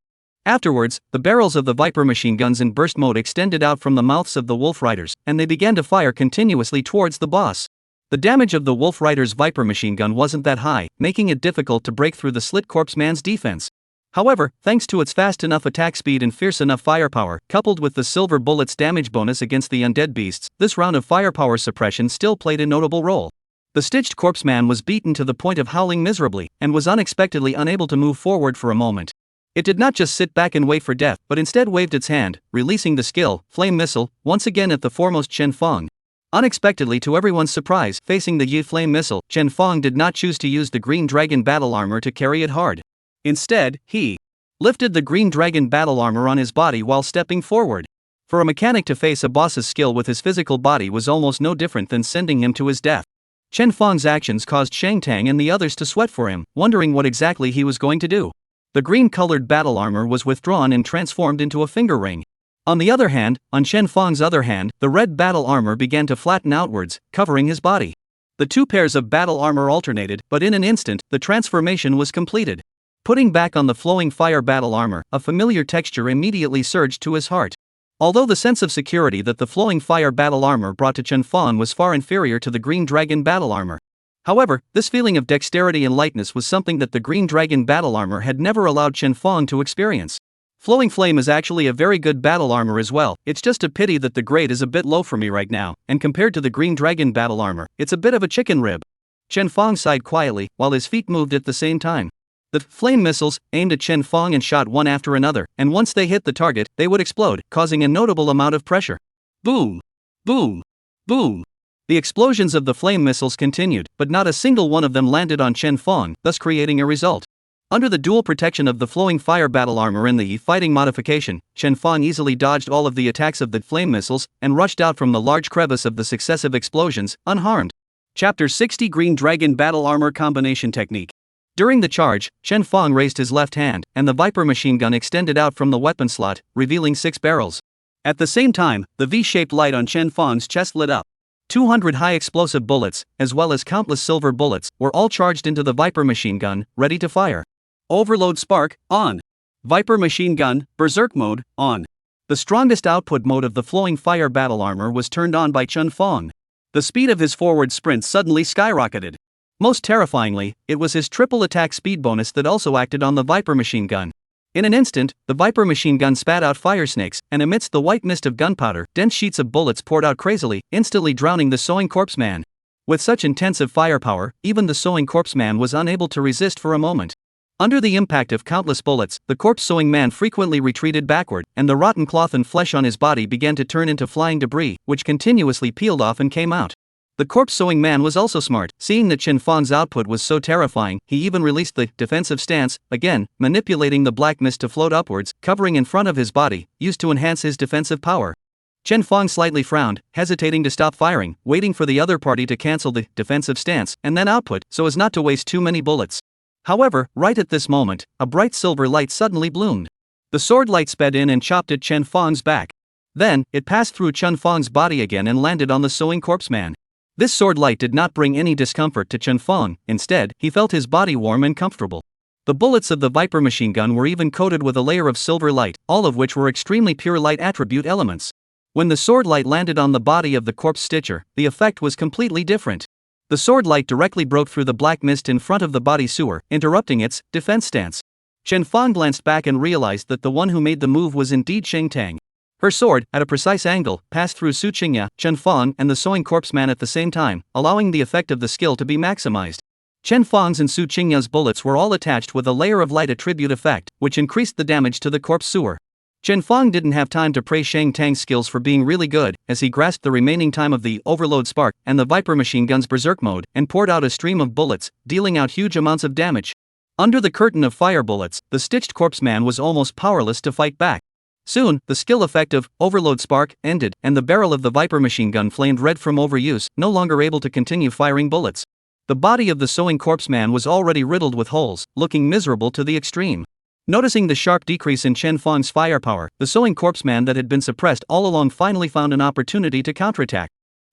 Afterwards, the barrels of the viper machine guns in burst mode extended out from the mouths of the wolf riders, and they began to fire continuously towards the boss. The damage of the wolf rider's viper machine gun wasn't that high, making it difficult to break through the slit corpse man's defense. However, thanks to its fast enough attack speed and fierce enough firepower, coupled with the silver bullet's damage bonus against the undead beasts, this round of firepower suppression still played a notable role. The stitched corpse man was beaten to the point of howling miserably, and was unexpectedly unable to move forward for a moment. It did not just sit back and wait for death, but instead waved its hand, releasing the skill, Flame Missile, once again at the foremost Chen Feng. Unexpectedly, to everyone's surprise, facing the Yi Flame Missile, Chen Feng did not choose to use the Green Dragon battle armor to carry it hard. Instead, he lifted the Green Dragon battle armor on his body while stepping forward. For a mechanic to face a boss's skill with his physical body was almost no different than sending him to his death. Chen Feng's actions caused Shang Tang and the others to sweat for him, wondering what exactly he was going to do. The green-colored battle armor was withdrawn and transformed into a finger ring. On the other hand, on Chen Feng's other hand, the red battle armor began to flatten outwards, covering his body. The 2 pairs of battle armor alternated, but in an instant, the transformation was completed. Putting back on the flowing fire battle armor, a familiar texture immediately surged to his heart. Although the sense of security that the flowing fire battle armor brought to Chen Feng was far inferior to the green dragon battle armor. However, this feeling of dexterity and lightness was something that the Green Dragon battle armor had never allowed Chen Feng to experience. Flowing Flame is actually a very good battle armor as well, it's just a pity that the grade is a bit low for me right now, and compared to the Green Dragon battle armor, it's a bit of a chicken rib. Chen Feng sighed quietly, while his feet moved at the same time. The flame missiles aimed at Chen Feng and shot one after another, and once they hit the target, they would explode, causing a notable amount of pressure. Boom! Boom! Boom! The explosions of the flame missiles continued, but not a single one of them landed on Chen Feng, thus creating a result. Under the dual protection of the flowing fire battle armor in the fighting modification, Chen Feng easily dodged all of the attacks of the flame missiles and rushed out from the large crevice of the successive explosions, unharmed. Chapter 60 Green Dragon Battle Armor Combination Technique. During the charge, Chen Feng raised his left hand, and the Viper machine gun extended out from the weapon slot, revealing 6 barrels. At the same time, the V-shaped light on Chen Feng's chest lit up. 200 high-explosive bullets, as well as countless silver bullets, were all charged into the Viper machine gun, ready to fire. Overload Spark, on. Viper machine gun, Berserk mode, on. The strongest output mode of the flowing fire battle armor was turned on by Chen Feng. The speed of his forward sprint suddenly skyrocketed. Most terrifyingly, it was his triple attack speed bonus that also acted on the Viper machine gun. In an instant, the Viper machine gun spat out fire snakes, and amidst the white mist of gunpowder, dense sheets of bullets poured out crazily, instantly drowning the sewing corpse man. With such intensive firepower, even the sewing corpse man was unable to resist for a moment. Under the impact of countless bullets, the corpse sewing man frequently retreated backward, and the rotten cloth and flesh on his body began to turn into flying debris, which continuously peeled off and came out. The corpse sewing man was also smart. Seeing that Chen Feng's output was so terrifying, he even released the defensive stance, again, manipulating the black mist to float upwards, covering in front of his body, used to enhance his defensive power. Chen Feng slightly frowned, hesitating to stop firing, waiting for the other party to cancel the defensive stance and then output, so as not to waste too many bullets. However, right at this moment, a bright silver light suddenly bloomed. The sword light sped in and chopped at Chen Feng's back. Then, it passed through Chen Feng's body again and landed on the sewing corpse man. This sword light did not bring any discomfort to Chen Feng, instead, he felt his body warm and comfortable. The bullets of the Viper machine gun were even coated with a layer of silver light, all of which were extremely pure light attribute elements. When the sword light landed on the body of the corpse stitcher, the effect was completely different. The sword light directly broke through the black mist in front of the body sewer, interrupting its defense stance. Chen Feng glanced back and realized that the one who made the move was indeed Shang Tang. Her sword, at a precise angle, passed through Su Qingya, Chen Feng, and the sewing corpse man at the same time, allowing the effect of the skill to be maximized. Chen Feng's and Su Qingya's bullets were all attached with a layer of light attribute effect, which increased the damage to the corpse sewer. Chen Feng didn't have time to praise Shang Tang's skills for being really good, as he grasped the remaining time of the Overload Spark and the Viper machine gun's Berserk mode, and poured out a stream of bullets, dealing out huge amounts of damage. Under the curtain of fire bullets, the stitched corpse man was almost powerless to fight back. Soon, the skill effect of Overload Spark ended, and the barrel of the Viper machine gun flamed red from overuse, no longer able to continue firing bullets. The body of the sewing corpse man was already riddled with holes, looking miserable to the extreme. Noticing the sharp decrease in Chen Fong's firepower, the sewing corpse man that had been suppressed all along finally found an opportunity to counterattack.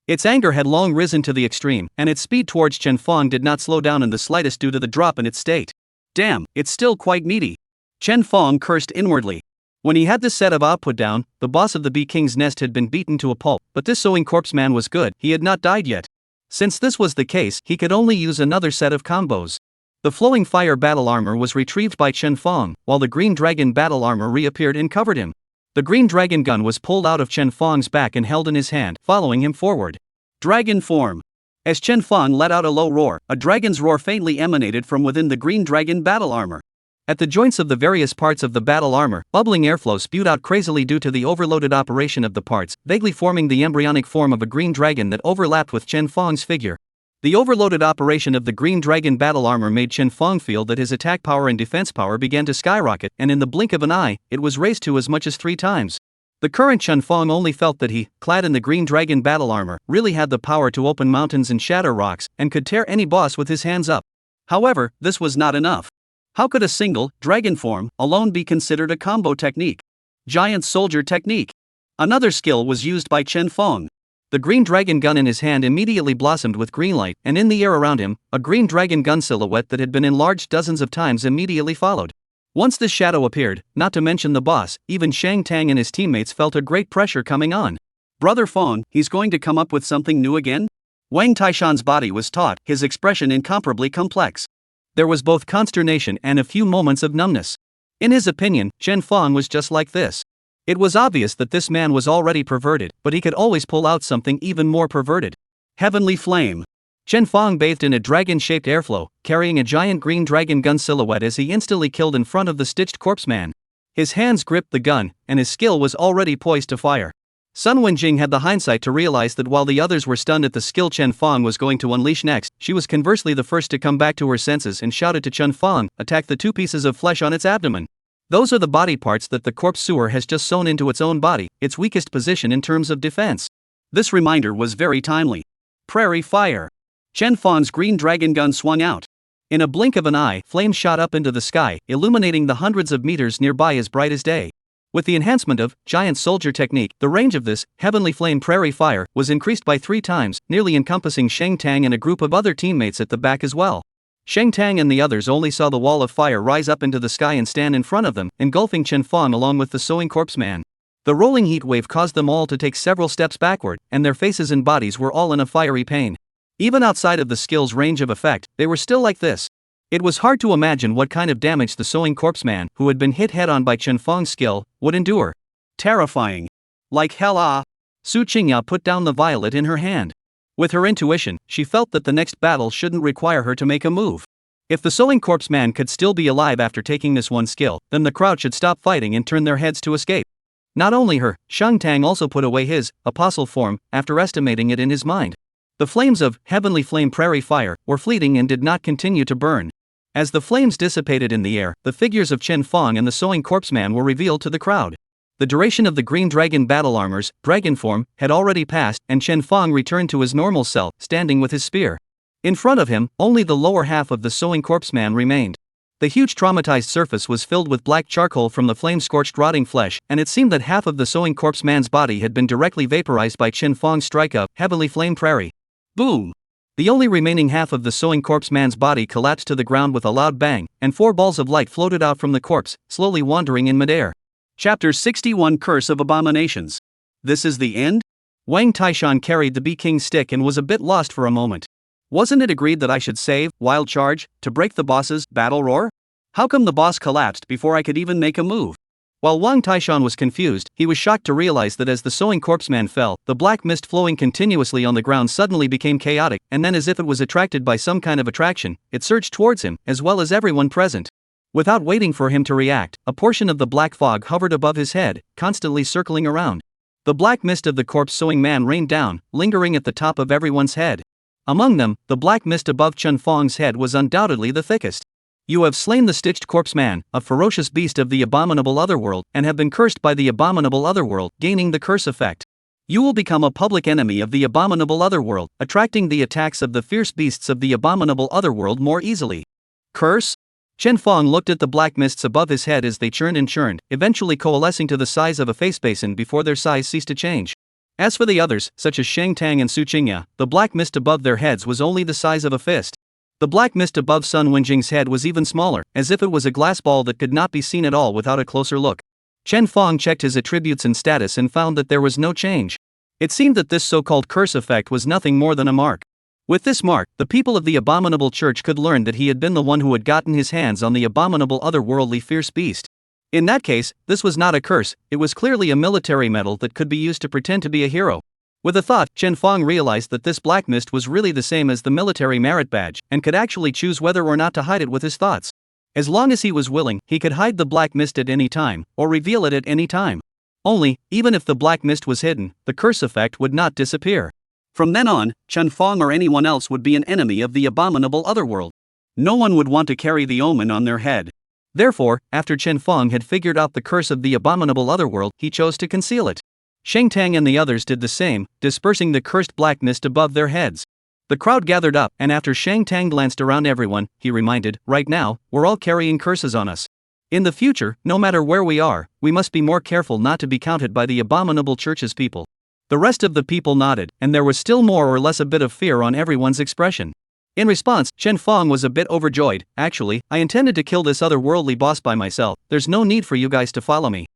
Its anger had long risen to the extreme, and its speed towards Chen Fong did not slow down in the slightest due to the drop in its state. Damn, it's still quite meaty. Chen Fong cursed inwardly. When he had this set of output down, the boss of the Bee King's nest had been beaten to a pulp, but this sewing corpse man was good, he had not died yet. Since this was the case, he could only use another set of combos. The flowing fire battle armor was retrieved by Chen Fong, while the green dragon battle armor reappeared and covered him. The green dragon gun was pulled out of Chen Fong's back and held in his hand, following him forward. Dragon form. As Chen Fong let out a low roar, a dragon's roar faintly emanated from within the green dragon battle armor. At the joints of the various parts of the battle armor, bubbling airflow spewed out crazily due to the overloaded operation of the parts, vaguely forming the embryonic form of a green dragon that overlapped with Chen Fong's figure. The overloaded operation of the green dragon battle armor made Chen Fong feel that his attack power and defense power began to skyrocket, and in the blink of an eye, it was raised to as much as 3 times. The current Chen Fong only felt that he, clad in the green dragon battle armor, really had the power to open mountains and shatter rocks, and could tear any boss with his hands up. However, this was not enough. How could a single, dragon form, alone be considered a combo technique? Giant soldier technique. Another skill was used by Chen Fong. The green dragon gun in his hand immediately blossomed with green light, and in the air around him, a green dragon gun silhouette that had been enlarged dozens of times immediately followed. Once this shadow appeared, not to mention the boss, even Shang Tang and his teammates felt a great pressure coming on. Brother Fong, he's going to come up with something new again? Wang Taishan's body was taut, his expression incomparably complex. There was both consternation and a few moments of numbness. In his opinion, Chen Fong was just like this. It was obvious that this man was already perverted, but he could always pull out something even more perverted. Heavenly flame. Chen Fong bathed in a dragon-shaped airflow, carrying a giant green dragon gun silhouette as he instantly killed in front of the stitched corpse man. His hands gripped the gun, and his skill was already poised to fire. Sun Wenjing had the hindsight to realize that while the others were stunned at the skill Chen Fong was going to unleash next, she was conversely the first to come back to her senses and shouted to Chen Fong, "Attack the 2 pieces of flesh on its abdomen." Those are the body parts that the corpse sewer has just sewn into its own body, its weakest position in terms of defense. This reminder was very timely. Prairie fire. Chen Fong's green dragon gun swung out. In a blink of an eye, flames shot up into the sky, illuminating the hundreds of meters nearby as bright as day. With the enhancement of giant soldier technique, the range of this heavenly flame prairie fire was increased by 3 times, nearly encompassing Shang Tang and a group of other teammates at the back as well. Shang Tang and the others only saw the wall of fire rise up into the sky and stand in front of them, engulfing Chen Fong along with the sewing corpse man. The rolling heat wave caused them all to take several steps backward, and their faces and bodies were all in a fiery pain. Even outside of the skill's range of effect, they were still like this. It was hard to imagine what kind of damage the sewing corpse man, who had been hit head-on by Chen Fong's skill, would endure. Terrifying. Like hell ah! Su Qingya put down the violet in her hand. With her intuition, she felt that the next battle shouldn't require her to make a move. If the sewing corpse man could still be alive after taking this one skill, then the crowd should stop fighting and turn their heads to escape. Not only her, Shang Tang also put away his apostle form after estimating it in his mind. The flames of heavenly flame prairie fire were fleeting and did not continue to burn. As the flames dissipated in the air, the figures of Chen Fong and the sewing corpse man were revealed to the crowd. The duration of the green dragon battle armor's dragon form had already passed, and Chen Fong returned to his normal self, standing with his spear. In front of him, only the lower half of the sewing corpse man remained. The huge traumatized surface was filled with black charcoal from the flame-scorched rotting flesh, and it seemed that half of the sewing corpse man's body had been directly vaporized by Chen Fong's strike of heavenly flame prairie. Boom! The only remaining half of the sewing corpse man's body collapsed to the ground with a loud bang, and 4 balls of light floated out from the corpse, slowly wandering in midair. Chapter 61 Curse of Abominations. This is the end? Wang Taishan carried the Bee King's stick and was a bit lost for a moment. Wasn't it agreed that I should save, wild charge, to break the boss's battle roar? How come the boss collapsed before I could even make a move? While Wang Taishan was confused, he was shocked to realize that as the sewing corpse man fell, the black mist flowing continuously on the ground suddenly became chaotic, and then as if it was attracted by some kind of attraction, it surged towards him, as well as everyone present. Without waiting for him to react, a portion of the black fog hovered above his head, constantly circling around. The black mist of the corpse sewing man rained down, lingering at the top of everyone's head. Among them, the black mist above Chen Fong's head was undoubtedly the thickest. You have slain the stitched corpse man, a ferocious beast of the abominable otherworld, and have been cursed by the abominable otherworld, gaining the curse effect. You will become a public enemy of the abominable otherworld, attracting the attacks of the fierce beasts of the abominable otherworld more easily. Curse? Chen Fong looked at the black mists above his head as they churned and churned, eventually coalescing to the size of a face basin before their size ceased to change. As for the others, such as Shang Tang and Su Qingya, the black mist above their heads was only the size of a fist. The black mist above Sun Wenjing's head was even smaller, as if it was a glass ball that could not be seen at all without a closer look. Chen Fong checked his attributes and status and found that there was no change. It seemed that this so-called curse effect was nothing more than a mark. With this mark, the people of the abominable church could learn that he had been the one who had gotten his hands on the abominable otherworldly fierce beast. In that case, this was not a curse, it was clearly a military medal that could be used to pretend to be a hero. With a thought, Chen Fong realized that this black mist was really the same as the military merit badge, and could actually choose whether or not to hide it with his thoughts. As long as he was willing, he could hide the black mist at any time, or reveal it at any time. Only, even if the black mist was hidden, the curse effect would not disappear. From then on, Chen Fong or anyone else would be an enemy of the abominable otherworld. No one would want to carry the omen on their head. Therefore, after Chen Fong had figured out the curse of the abominable otherworld, he chose to conceal it. Shang Tang and the others did the same, dispersing the cursed black mist above their heads. The crowd gathered up, and after Shang Tang glanced around everyone, he reminded, "Right now, we're all carrying curses on us. In the future, no matter where we are, we must be more careful not to be counted by the abominable church's people." The rest of the people nodded, and there was still more or less a bit of fear on everyone's expression. In response, Chen Fong was a bit overjoyed. "Actually, I intended to kill this otherworldly boss by myself, there's no need for you guys to follow me.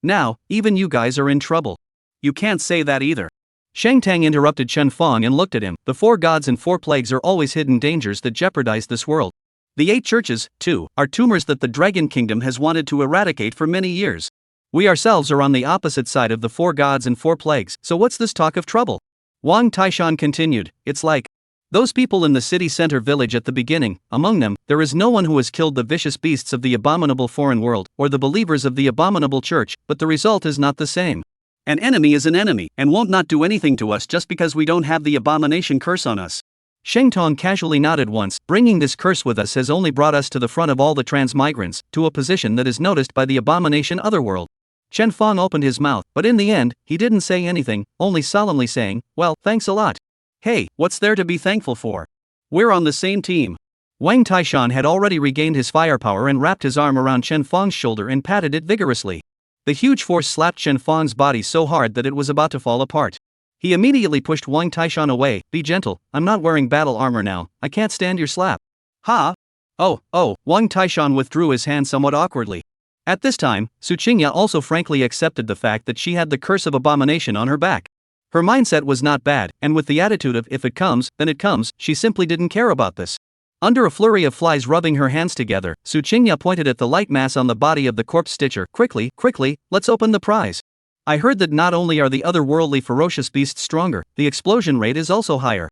Now, even you guys are in trouble." "You can't say that either." Shang Tang interrupted Chen Fong and looked at him. "The 4 gods and 4 plagues are always hidden dangers that jeopardize this world. The 8 churches, too, are tumors that the Dragon Kingdom has wanted to eradicate for many years. We ourselves are on the opposite side of the 4 gods and 4 plagues, so what's this talk of trouble?" Wang Taishan continued, "It's like those people in the city center village at the beginning. Among them, there is no one who has killed the vicious beasts of the abominable foreign world, or the believers of the abominable church, but the result is not the same. An enemy is an enemy, and won't not do anything to us just because we don't have the abomination curse on us." Sheng Tong casually nodded once. "Bringing this curse with us has only brought us to the front of all the transmigrants, to a position that is noticed by the abomination otherworld." Chen Fong opened his mouth, but in the end, he didn't say anything, only solemnly saying, "Well, thanks a lot." "Hey, what's there to be thankful for? We're on the same team." Wang Taishan had already regained his firepower and wrapped his arm around Chen Fong's shoulder and patted it vigorously. The huge force slapped Chen Fong's body so hard that it was about to fall apart. He immediately pushed Wang Taishan away. "Be gentle, I'm not wearing battle armor now, I can't stand your slap." "Ha? Oh, Wang Taishan withdrew his hand somewhat awkwardly. At this time, Su Qingya also frankly accepted the fact that she had the curse of abomination on her back. Her mindset was not bad, and with the attitude of "if it comes, then it comes," she simply didn't care about this. Under a flurry of flies rubbing her hands together, Su Qingya pointed at the light mass on the body of the corpse stitcher. Quickly, let's open the prize. I heard that not only are the otherworldly ferocious beasts stronger, the explosion rate is also higher.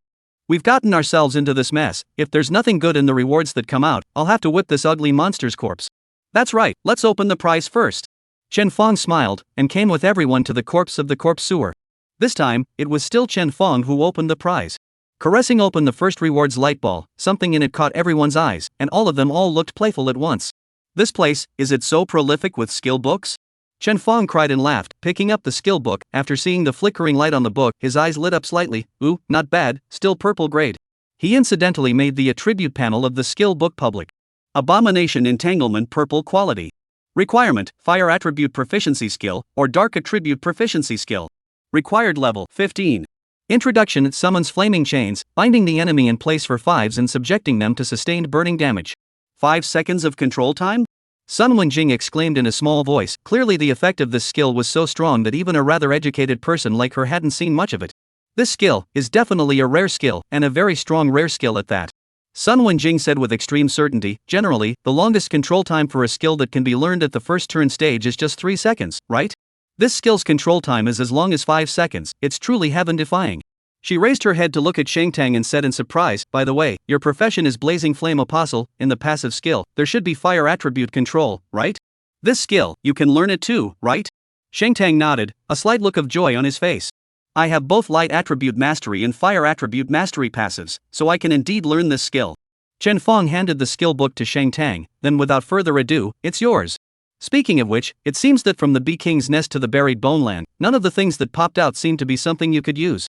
We've gotten ourselves into this mess. If there's nothing good in the rewards that come out, I'll have to whip this ugly monster's corpse. That's right, let's open the prize first." Chen Fong smiled, and came with everyone to the corpse of the corpse sewer. This time, it was still Chen Fong who opened the prize. Caressing open the first reward's light ball, something in it caught everyone's eyes, and all of them looked playful at once. "This place, is it so prolific with skill books?" Chen Fong cried and laughed, picking up the skill book. After seeing the flickering light on the book, his eyes lit up slightly. "Ooh, not bad, still purple grade." He incidentally made the attribute panel of the skill book public. Abomination Entanglement Purple Quality. Requirement: Fire Attribute Proficiency Skill, or Dark Attribute Proficiency Skill. Required level 15. Introduction: It summons flaming chains, binding the enemy in place for 5s and subjecting them to sustained burning damage. 5 seconds of control time? Sun Wenjing exclaimed in a small voice. Clearly the effect of this skill was so strong that even a rather educated person like her hadn't seen much of it. This skill is definitely a rare skill, and a very strong rare skill at that. Sun Wenjing said with extreme certainty. Generally, the longest control time for a skill that can be learned at the first turn stage is just 3 seconds, right? This skill's control time is as long as 5 seconds, it's truly heaven-defying. She raised her head to look at Shang Tang and said in surprise, "By the way, your profession is Blazing Flame Apostle. In the passive skill, there should be fire attribute control, right? This skill, you can learn it too, right?" Shang Tang nodded, a slight look of joy on his face. "I have both light attribute mastery and fire attribute mastery passives, so I can indeed learn this skill." Chen Fong handed the skill book to Shang Tang. "Then without further ado, it's yours. Speaking of which, it seems that from the Bee King's nest to the buried bone land, none of the things that popped out seemed to be something you could use.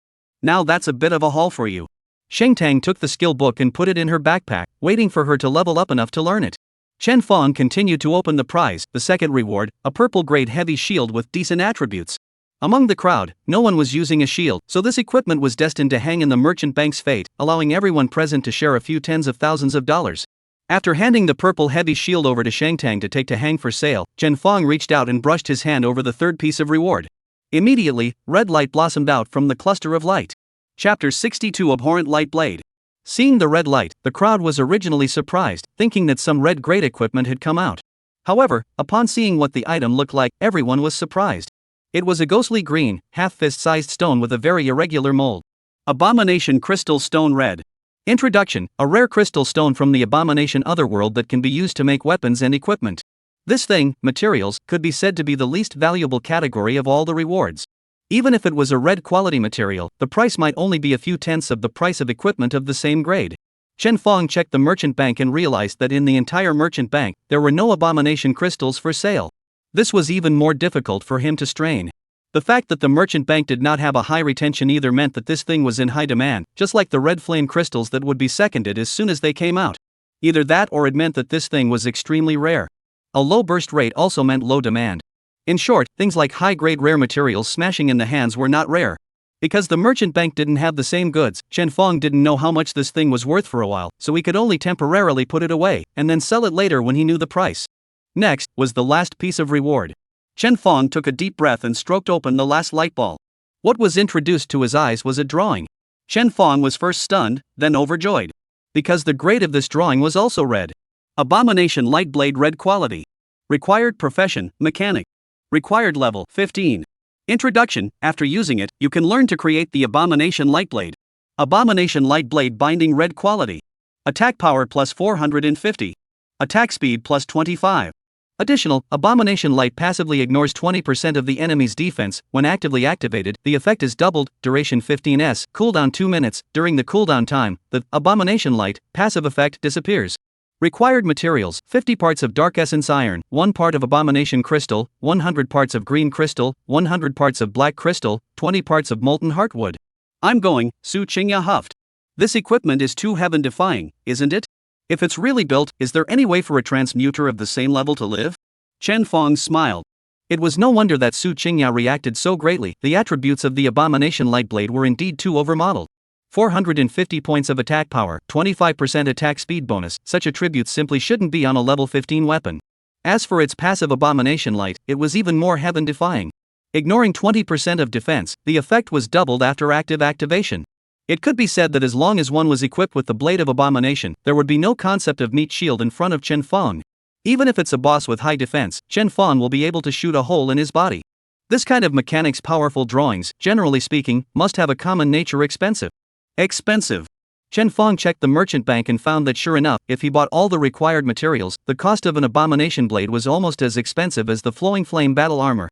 Now that's a bit of a haul for you." Shang Tang took the skill book and put it in her backpack, waiting for her to level up enough to learn it. Chen Fong continued to open the prize, the second reward, a purple-grade heavy shield with decent attributes. Among the crowd, no one was using a shield, so this equipment was destined to hang in the merchant bank's fate, allowing everyone present to share a few tens of thousands of dollars. After handing the purple heavy shield over to Shang Tang to take to hang for sale, Chen Fong reached out and brushed his hand over the third piece of reward. Immediately, red light blossomed out from the cluster of light. Chapter 62 Abhorrent Light Blade. Seeing the red light, the crowd was originally surprised, thinking that some red-grade equipment had come out. However, upon seeing what the item looked like, everyone was surprised. It was a ghostly green, half-fist-sized stone with a very irregular mold. Abomination Crystal Stone Red. Introduction: a rare crystal stone from the Abomination Otherworld that can be used to make weapons and equipment. This thing, materials, could be said to be the least valuable category of all the rewards. Even if it was a red quality material, the price might only be a few tenths of the price of equipment of the same grade. Chen Fong checked the merchant bank and realized that in the entire merchant bank, there were no abomination crystals for sale. This was even more difficult for him to strain. The fact that the merchant bank did not have a high retention either meant that this thing was in high demand, just like the red flame crystals that would be seconded as soon as they came out. Either that or it meant that this thing was extremely rare. A low burst rate also meant low demand. In short, things like high-grade rare materials smashing in the hands were not rare. Because the merchant bank didn't have the same goods, Chen Fong didn't know how much this thing was worth for a while, so he could only temporarily put it away, and then sell it later when he knew the price. Next, was the last piece of reward. Chen Fong took a deep breath and stroked open the last light ball. What was introduced to his eyes was a drawing. Chen Fong was first stunned, then overjoyed. Because the grade of this drawing was also red. Abomination Light Blade Red Quality. Required Profession, Mechanic. Required Level, 15. Introduction: after using it, you can learn to create the Abomination Light Blade. Abomination Light Blade Binding Red Quality. Attack Power plus 450. Attack Speed plus 25. Additional, Abomination Light passively ignores 20% of the enemy's defense. When actively activated, the effect is doubled, duration 15s, cooldown 2 minutes. During the cooldown time, the Abomination Light passive effect disappears. Required materials: 50 parts of Dark Essence Iron, 1 part of Abomination Crystal, 100 parts of Green Crystal, 100 parts of Black Crystal, 20 parts of Molten Heartwood. I'm going, Su Qingya huffed. This equipment is too heaven-defying, isn't it? If it's really built, is there any way for a transmuter of the same level to live? Chen Fong smiled. It was no wonder that Su Qingya reacted so greatly. The attributes of the Abomination Light Blade were indeed too overmodeled. 450 points of attack power, 25% attack speed bonus. Such attributes simply shouldn't be on a level 15 weapon. As for its passive Abomination Light, it was even more heaven-defying. Ignoring 20% of defense, the effect was doubled after active activation. It could be said that as long as one was equipped with the Blade of Abomination, there would be no concept of meat shield in front of Chen Fong. Even if it's a boss with high defense, Chen Fong will be able to shoot a hole in his body. This kind of mechanic's powerful drawings, generally speaking, must have a common nature: expensive. Expensive. Chen Fong checked the merchant bank and found that sure enough, if he bought all the required materials, the cost of an Abomination Blade was almost as expensive as the Flowing Flame battle armor.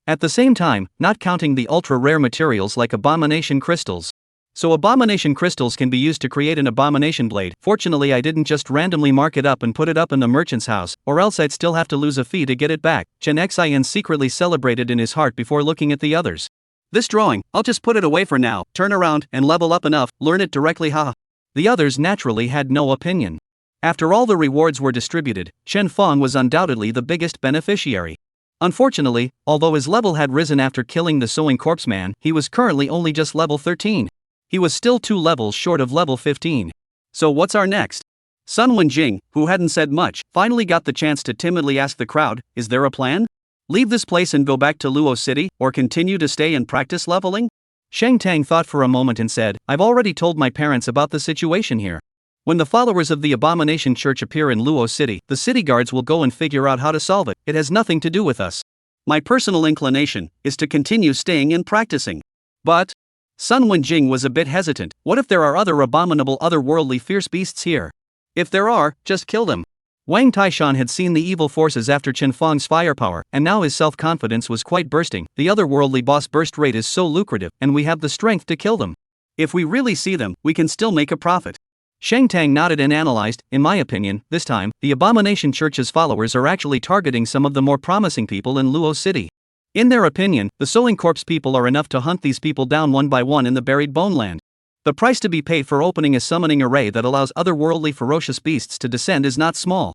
At the same time, not counting the ultra-rare materials like Abomination Crystals. So Abomination Crystals can be used to create an Abomination Blade. Fortunately, I didn't just randomly mark it up and put it up in the merchant's house, or else I'd still have to lose a fee to get it back. Chen Xin secretly celebrated in his heart before looking at the others. This drawing, I'll just put it away for now, turn around and level up enough, learn it directly, haha. The others naturally had no opinion. After all the rewards were distributed, Chen Fong was undoubtedly the biggest beneficiary. Unfortunately, although his level had risen after killing the Sewing Corpse Man, he was currently only just level 13. He was still 2 levels short of level 15. So what's our next? Sun Wenjing, who hadn't said much, finally got the chance to timidly ask the crowd, is there a plan? Leave this place and go back to Luo City, or continue to stay and practice leveling? Shang Tang thought for a moment and said, I've already told my parents about the situation here. When the followers of the Abomination Church appear in Luo City, the city guards will go and figure out how to solve it. It has nothing to do with us. My personal inclination is to continue staying and practicing. But Sun Wenjing was a bit hesitant. What if there are other abominable otherworldly fierce beasts here? If there are, just kill them. Wang Taishan had seen the evil forces after Chen Fong's firepower, and now his self-confidence was quite bursting. The otherworldly boss burst rate is so lucrative, and we have the strength to kill them. If we really see them, we can still make a profit. Shang Tang nodded and analyzed. In my opinion, this time, the Abomination Church's followers are actually targeting some of the more promising people in Luo City. In their opinion, the Sewing Corpse people are enough to hunt these people down one by one in the buried bone land. The price to be paid for opening a summoning array that allows otherworldly ferocious beasts to descend is not small.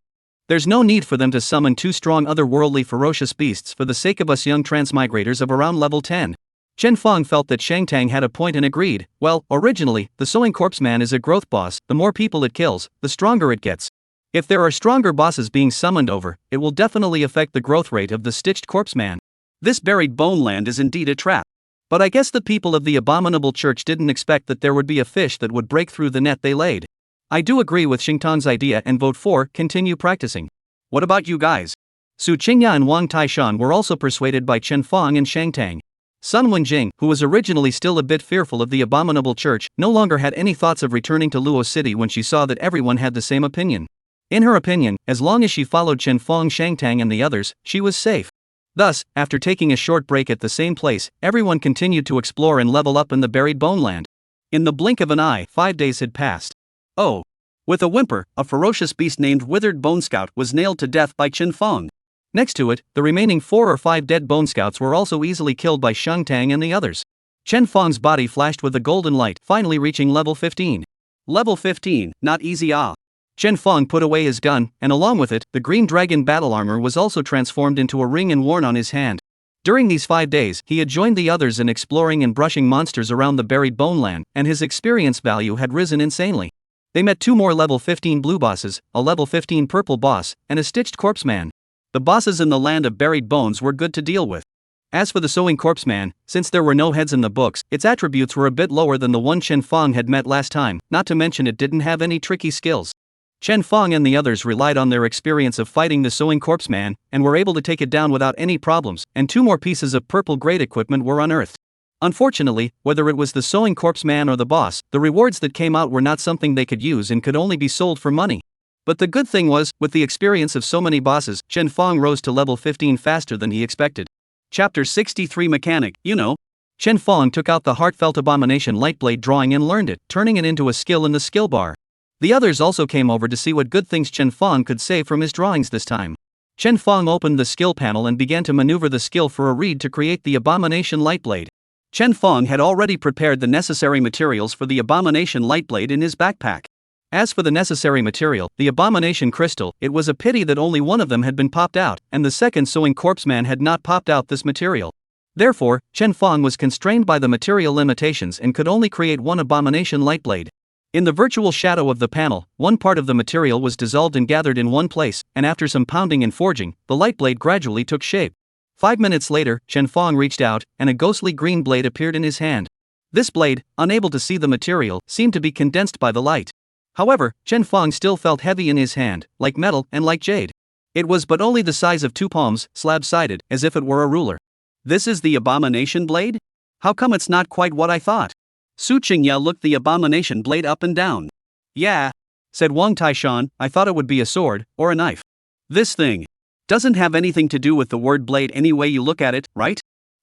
There's no need for them to summon two strong otherworldly ferocious beasts for the sake of us young transmigrators of around level 10. Chen Feng felt that Shang Tang had a point and agreed. Well, originally, the sewing corpse man is a growth boss. The more people it kills, the stronger it gets. If there are stronger bosses being summoned over, it will definitely affect the growth rate of the stitched corpse man. This buried bone land is indeed a trap. But I guess the people of the abominable church didn't expect that there would be a fish that would break through the net they laid. I do agree with Shang Tang's idea and vote for continue practicing. What about you guys? Su Qingya and Wang Taishan were also persuaded by Chen Feng and Shang Tang. Sun Wenjing, who was originally still a bit fearful of the abominable church, no longer had any thoughts of returning to Luo City when she saw that everyone had the same opinion. In her opinion, as long as she followed Chen Feng, Shang Tang and the others, she was safe. Thus, after taking a short break at the same place, everyone continued to explore and level up in the buried bone land. In the blink of an eye, 5 days had passed. Oh! With a whimper, a ferocious beast named Withered Bone Scout was nailed to death by Chen Feng. Next to it, the remaining 4 or 5 dead bone scouts were also easily killed by Shang Tang and the others. Chen Feng's body flashed with a golden light, finally reaching level 15. Level 15, not easy ah. Chen Feng put away his gun, and along with it, the green dragon battle armor was also transformed into a ring and worn on his hand. During these 5 days, he had joined the others in exploring and brushing monsters around the buried bone land, and his experience value had risen insanely. They met 2 more level 15 blue bosses, a level 15 purple boss, and a stitched corpse man. The bosses in the land of buried bones were good to deal with. As for the sewing corpse man, since there were no heads in the books, its attributes were a bit lower than the one Chen Feng had met last time, not to mention it didn't have any tricky skills. Chen Feng and the others relied on their experience of fighting the sewing corpse man, and were able to take it down without any problems, and 2 more pieces of purple grade equipment were unearthed. Unfortunately, whether it was the sewing corpse man or the boss, the rewards that came out were not something they could use and could only be sold for money. But the good thing was, with the experience of so many bosses, Chen Feng rose to level 15 faster than he expected. Chapter 63 Mechanic, you know. Chen Feng took out the heartfelt abomination lightblade drawing and learned it, turning it into a skill in the skill bar. The others also came over to see what good things Chen Feng could say from his drawings this time. Chen Feng opened the skill panel and began to maneuver the skill for a reed to create the abomination lightblade. Chen Feng had already prepared the necessary materials for the abomination lightblade in his backpack. As for the necessary material, the abomination crystal, it was a pity that only one of them had been popped out, and the second sewing corpse man had not popped out this material. Therefore, Chen Feng was constrained by the material limitations and could only create one abomination lightblade. In the virtual shadow of the panel, one part of the material was dissolved and gathered in one place, and after some pounding and forging, the lightblade gradually took shape. 5 minutes later, Chen Feng reached out, and a ghostly green blade appeared in his hand. This blade, unable to see the material, seemed to be condensed by the light. However, Chen Feng still felt heavy in his hand, like metal and like jade. It was but only the size of 2 palms, slab-sided, as if it were a ruler. This is the abomination blade? How come it's not quite what I thought? Su Qingya looked the abomination blade up and down. Yeah, said Wang Taishan, I thought it would be a sword, or a knife. This thing doesn't have anything to do with the word blade any way you look at it, right?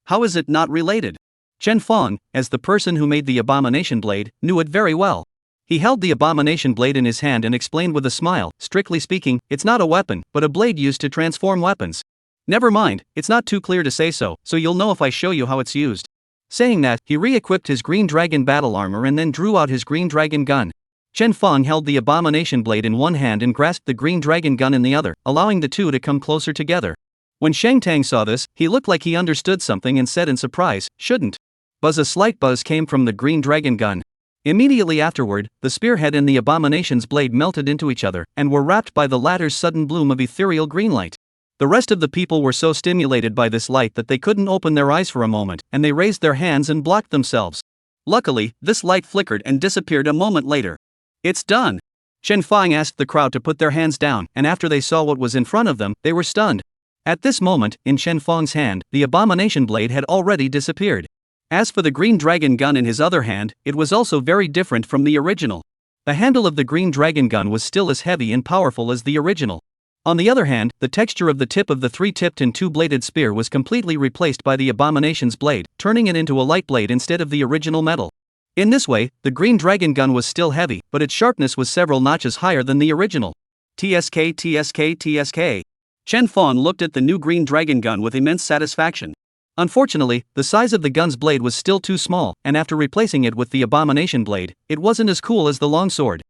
How is it not related? Chen Feng, as the person who made the abomination blade, knew it very well. He held the abomination blade in his hand and explained with a smile, strictly speaking, it's not a weapon, but a blade used to transform weapons. Never mind, it's not too clear to say so you'll know if I show you how it's used. Saying that, he re-equipped his green dragon battle armor and then drew out his green dragon gun. Chen Feng held the abomination blade in one hand and grasped the green dragon gun in the other, allowing the two to come closer together. When Shang Tang saw this, he looked like he understood something and said in surprise, shouldn't. A slight buzz came from the green dragon gun. Immediately afterward, the spearhead and the abomination's blade melted into each other, and were wrapped by the latter's sudden bloom of ethereal green light. The rest of the people were so stimulated by this light that they couldn't open their eyes for a moment, and they raised their hands and blocked themselves. Luckily, this light flickered and disappeared a moment later. It's done! Chen Feng asked the crowd to put their hands down, and after they saw what was in front of them, they were stunned. At this moment, in Chen Feng's hand, the abomination blade had already disappeared. As for the green dragon gun in his other hand, it was also very different from the original. The handle of the green dragon gun was still as heavy and powerful as the original. On the other hand, the texture of the tip of the 3-tipped and 2-bladed spear was completely replaced by the abomination's blade, turning it into a light blade instead of the original metal. In this way, the green dragon gun was still heavy, but its sharpness was several notches higher than the original. TSK TSK TSK. Chen Feng looked at the new green dragon gun with immense satisfaction. Unfortunately, the size of the gun's blade was still too small, and after replacing it with the abomination blade, it wasn't as cool as the longsword.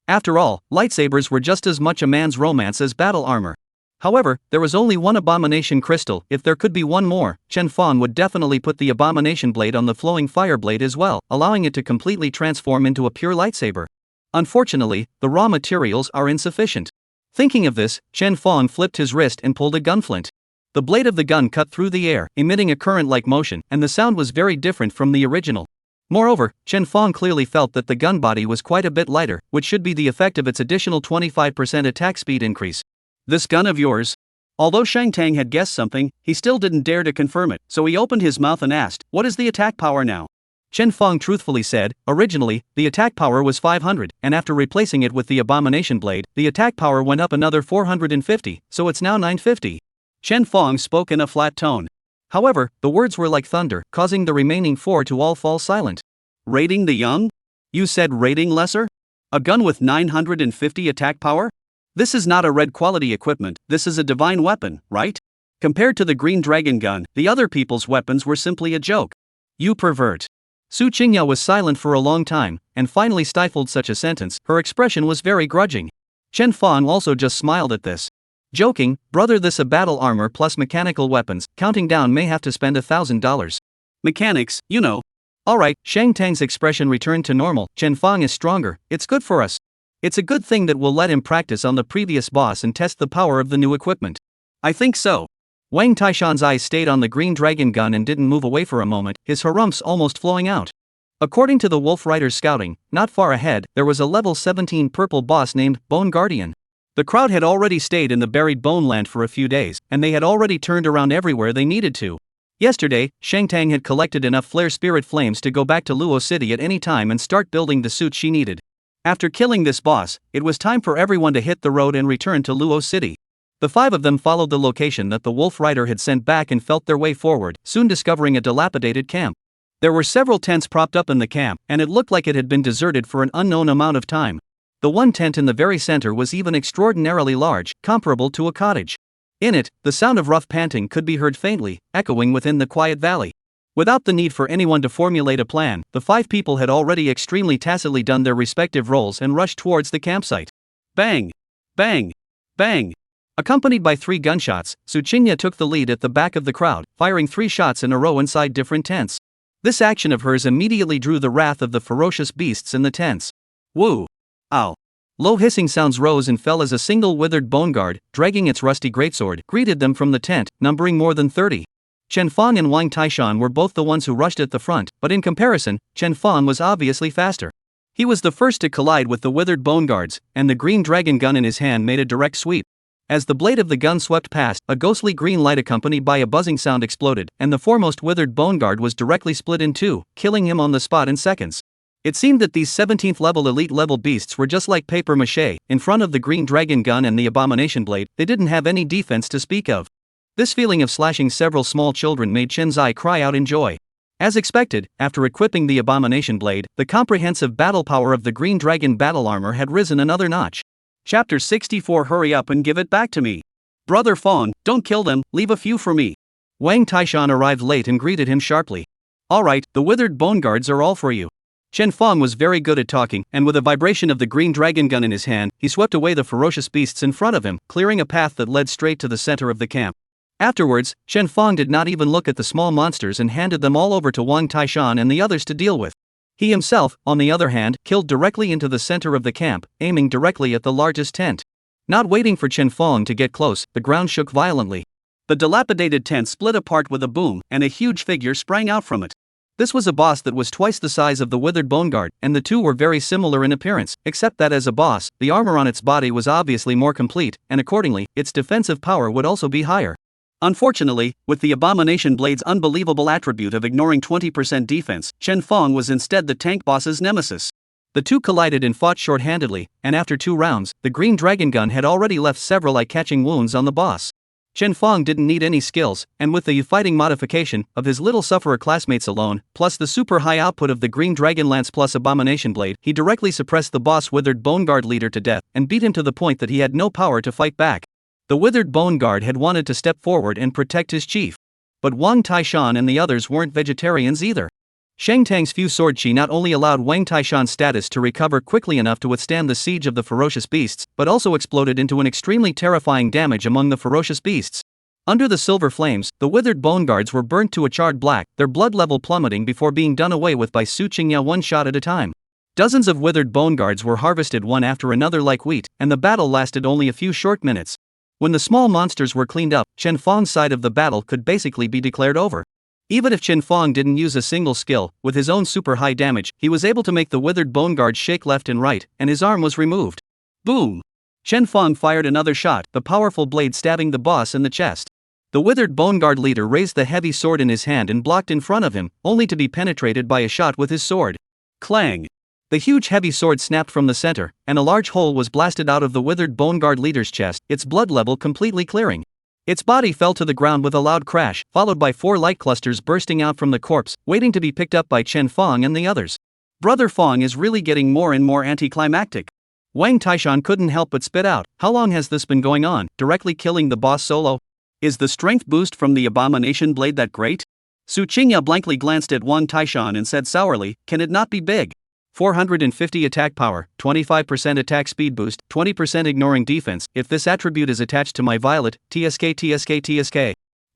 After all, lightsabers were just as much a man's romance as battle armor. However, there was only one abomination crystal. If there could be one more, Chen Fong would definitely put the abomination blade on the flowing fire blade as well, allowing it to completely transform into a pure lightsaber. Unfortunately, the raw materials are insufficient. Thinking of this, Chen Fong flipped his wrist and pulled a gunflint. The blade of the gun cut through the air, emitting a current-like motion, and the sound was very different from the original. Moreover, Chen Fong clearly felt that the gun body was quite a bit lighter, which should be the effect of its additional 25% attack speed increase. "This gun of yours?" Although Shang Tang had guessed something, he still didn't dare to confirm it, so he opened his mouth and asked, "What is the attack power now?" Chen Fong truthfully said, "Originally, the attack power was 500, and after replacing it with the abomination blade, the attack power went up another 450, so it's now 950. Chen Fong spoke in a flat tone. However, the words were like thunder, causing the remaining four to all fall silent. "Rating the young? You said rating lesser? A gun with 950 attack power? This is not a red quality equipment, this is a divine weapon, right? Compared to the green dragon gun, the other people's weapons were simply a joke. You pervert." Su Qingya was silent for a long time, and finally stifled such a sentence. Her expression was very grudging. Chen Fong also just smiled at this. Joking, brother, this a battle armor plus mechanical weapons, counting down may have to spend $1,000. Mechanics, you know. Alright, Shang Tang's expression returned to normal. Chen Fong is stronger, it's good for us. It's a good thing that we'll let him practice on the previous boss and test the power of the new equipment. I think so. Wang Taishan's eyes stayed on the green dragon gun and didn't move away for a moment, his harumphs almost flowing out. According to the Wolf Rider's scouting, not far ahead, there was a level 17 purple boss named Bone Guardian. The crowd had already stayed in the buried bone land for a few days, and they had already turned around everywhere they needed to. Yesterday, Shang Tang had collected enough flare spirit flames to go back to Luo City at any time and start building the suit she needed. After killing this boss, it was time for everyone to hit the road and return to Luo City. The five of them followed the location that the Wolf Rider had sent back and felt their way forward, soon discovering a dilapidated camp. There were several tents propped up in the camp, and it looked like it had been deserted for an unknown amount of time. The one tent in the very center was even extraordinarily large, comparable to a cottage. In it, the sound of rough panting could be heard faintly, echoing within the quiet valley. Without the need for anyone to formulate a plan, the five people had already extremely tacitly done their respective roles and rushed towards the campsite. Bang! Bang! Bang! Accompanied by 3 gunshots, Su Qingya took the lead at the back of the crowd, firing 3 shots in a row inside different tents. This action of hers immediately drew the wrath of the ferocious beasts in the tents. Woo! Ow! Low hissing sounds rose and fell as a single withered bone guard, dragging its rusty greatsword, greeted them from the tent, numbering more than 30. Chen Fong and Wang Taishan were both the ones who rushed at the front, but in comparison, Chen Fong was obviously faster. He was the first to collide with the withered bone guards, and the green dragon gun in his hand made a direct sweep. As the blade of the gun swept past, a ghostly green light accompanied by a buzzing sound exploded, and the foremost withered bone guard was directly split in two, killing him on the spot in seconds. It seemed that these 17th level elite level beasts were just like paper mache. In front of the green dragon gun and the abomination blade, they didn't have any defense to speak of. This feeling of slashing several small children made Chen Zai cry out in joy. As expected, after equipping the abomination blade, the comprehensive battle power of the green dragon battle armor had risen another notch. Chapter 64. Hurry up and give it back to me. Brother Fong, don't kill them, leave a few for me. Wang Taishan arrived late and greeted him sharply. Alright, the withered bone guards are all for you. Chen Fong was very good at talking, and with a vibration of the green dragon gun in his hand, he swept away the ferocious beasts in front of him, clearing a path that led straight to the center of the camp. Afterwards, Chen Fong did not even look at the small monsters and handed them all over to Wang Taishan and the others to deal with. He himself, on the other hand, killed directly into the center of the camp, aiming directly at the largest tent. Not waiting for Chen Fong to get close, the ground shook violently. The dilapidated tent split apart with a boom, and a huge figure sprang out from it. This was a boss that was twice the size of the withered bone guard, and the two were very similar in appearance, except that as a boss, the armor on its body was obviously more complete, and accordingly, its defensive power would also be higher. Unfortunately, with the abomination blade's unbelievable attribute of ignoring 20% defense, Chen Fong was instead the tank boss's nemesis. The two collided and fought short-handedly, and after 2 rounds, the green dragon gun had already left several eye-catching wounds on the boss. Chen Fong didn't need any skills, and with the fighting modification of his little sufferer classmates alone, plus the super high output of the green dragon lance plus abomination blade, he directly suppressed the boss withered bone guard leader to death, and beat him to the point that he had no power to fight back. The withered bone guard had wanted to step forward and protect his chief. But Wang Taishan and the others weren't vegetarians either. Shang Tang's few sword chi not only allowed Wang Taishan's status to recover quickly enough to withstand the siege of the ferocious beasts, but also exploded into an extremely terrifying damage among the ferocious beasts. Under the silver flames, the withered bone guards were burnt to a charred black, their blood level plummeting before being done away with by Su Qingya one shot at a time. Dozens of withered bone guards were harvested one after another like wheat, and the battle lasted only a few short minutes. When the small monsters were cleaned up, Chen Fong's side of the battle could basically be declared over. Even if Chen Fong didn't use a single skill, with his own super high damage, he was able to make the withered bone guard shake left and right, and his arm was removed. Boom! Chen Fong fired another shot, the powerful blade stabbing the boss in the chest. The withered bone guard leader raised the heavy sword in his hand and blocked in front of him, only to be penetrated by a shot with his sword. Clang! The huge heavy sword snapped from the center, and a large hole was blasted out of the withered bone guard leader's chest, its blood level completely clearing. Its body fell to the ground with a loud crash, followed by 4 light clusters bursting out from the corpse, waiting to be picked up by Chen Fong and the others. Brother Fong is really getting more and more anticlimactic. Wang Taishan couldn't help but spit out, "How long has this been going on, directly killing the boss solo? Is the strength boost from the abomination blade that great?" Su Qingya blankly glanced at Wang Taishan and said sourly, "Can it not be big? 450 attack power, 25% attack speed boost, 20% ignoring defense, if this attribute is attached to my violet, TSK.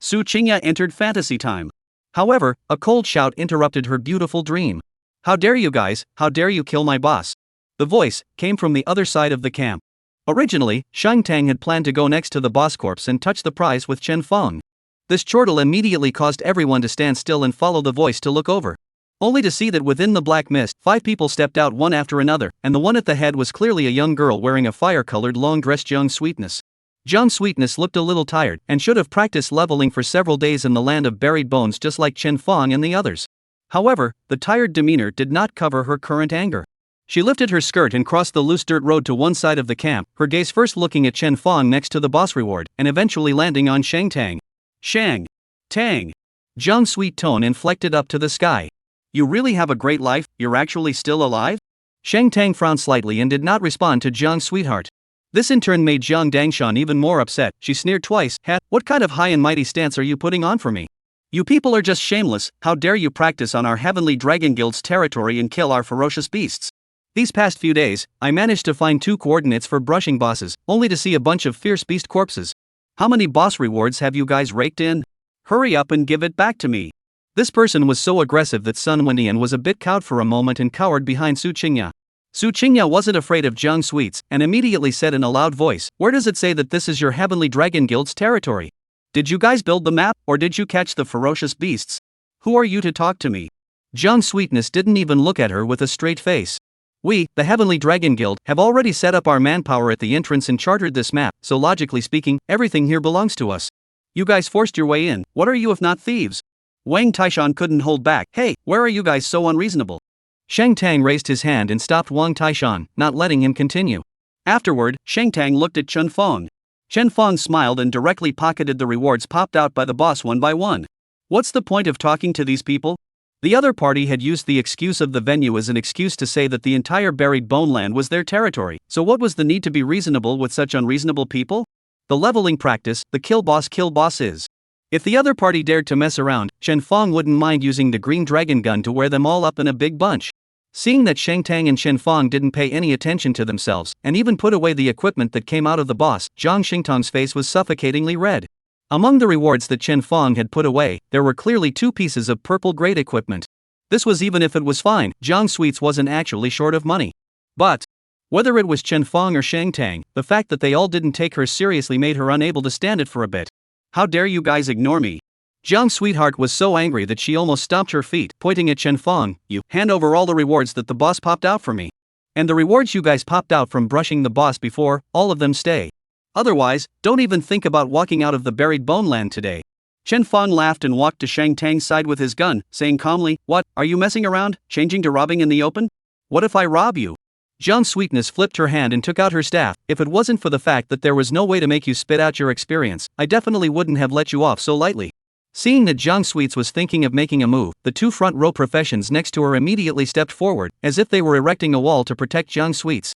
Su Qingya entered fantasy time. However, a cold shout interrupted her beautiful dream. "How dare you guys, how dare you kill my boss?" The voice came from the other side of the camp. Originally, Shang Tang had planned to go next to the boss corpse and touch the prize with Chen Fong. This chortle immediately caused everyone to stand still and follow the voice to look over. Only to see that within the black mist, 5 people stepped out one after another, and the one at the head was clearly a young girl wearing a fire-colored long dress. Jiang Sweetness. Jiang Sweetness looked a little tired, and should have practiced leveling for several days in the land of buried bones just like Chen Fong and the others. However, the tired demeanor did not cover her current anger. She lifted her skirt and crossed the loose dirt road to one side of the camp, her gaze first looking at Chen Fong next to the boss reward, and eventually landing on Shang Tang. "Shang Tang." Jiang's sweet tone inflected up to the sky. "You really have a great life, you're actually still alive?" Shang Tang frowned slightly and did not respond to Jiang's sweetheart. This in turn made Jiang Dangshan even more upset. She sneered twice. What kind of high and mighty stance are you putting on for me? You people are just shameless, how dare you practice on our Heavenly Dragon Guild's territory and kill our ferocious beasts? These past few days, I managed to find 2 coordinates for brushing bosses, only to see a bunch of fierce beast corpses. How many boss rewards have you guys raked in? Hurry up and give it back to me." This person was so aggressive that Sun Wendian was a bit cowed for a moment and cowered behind Su Qingya. Su Qingya wasn't afraid of Jiang Sweets, and immediately said in a loud voice, "Where does it say that this is your Heavenly Dragon Guild's territory? Did you guys build the map, or did you catch the ferocious beasts? Who are you to talk to me?" Jiang Sweetness didn't even look at her with a straight face. "We, the Heavenly Dragon Guild, have already set up our manpower at the entrance and chartered this map, so logically speaking, everything here belongs to us. You guys forced your way in, what are you if not thieves?" Wang Taishan couldn't hold back. "Hey, where are you guys so unreasonable?" Shang Tang raised his hand and stopped Wang Taishan, not letting him continue. Afterward, Shang Tang looked at Chen Fong. Chen Fong smiled and directly pocketed the rewards popped out by the boss one by one. What's the point of talking to these people? The other party had used the excuse of the venue as an excuse to say that the entire buried bone land was their territory, so what was the need to be reasonable with such unreasonable people? The leveling practice, the kill boss is. If the other party dared to mess around, Chen Fong wouldn't mind using the green dragon gun to wear them all up in a big bunch. Seeing that Shang Tang and Chen Fong didn't pay any attention to themselves, and even put away the equipment that came out of the boss, Zhang Xingtong's face was suffocatingly red. Among the rewards that Chen Fong had put away, there were clearly 2 pieces of purple grade equipment. This was even if it was fine, Jiang Sweets wasn't actually short of money. But whether it was Chen Fong or Shang Tang, the fact that they all didn't take her seriously made her unable to stand it for a bit. "How dare you guys ignore me?" Jiang's sweetheart was so angry that she almost stomped her feet, pointing at Chen Fong. "You hand over all the rewards that the boss popped out for me. And the rewards you guys popped out from brushing the boss before, all of them stay. Otherwise, don't even think about walking out of the buried bone land today." Chen Fong laughed and walked to Shang Tang's side with his gun, saying calmly, "What, are you messing around, changing to robbing in the open? What if I rob you?" Jiang Sweetness flipped her hand and took out her staff. "If it wasn't for the fact that there was no way to make you spit out your experience, I definitely wouldn't have let you off so lightly." Seeing that Jiang Sweets was thinking of making a move, the 2 front row professions next to her immediately stepped forward, as if they were erecting a wall to protect Jiang Sweets.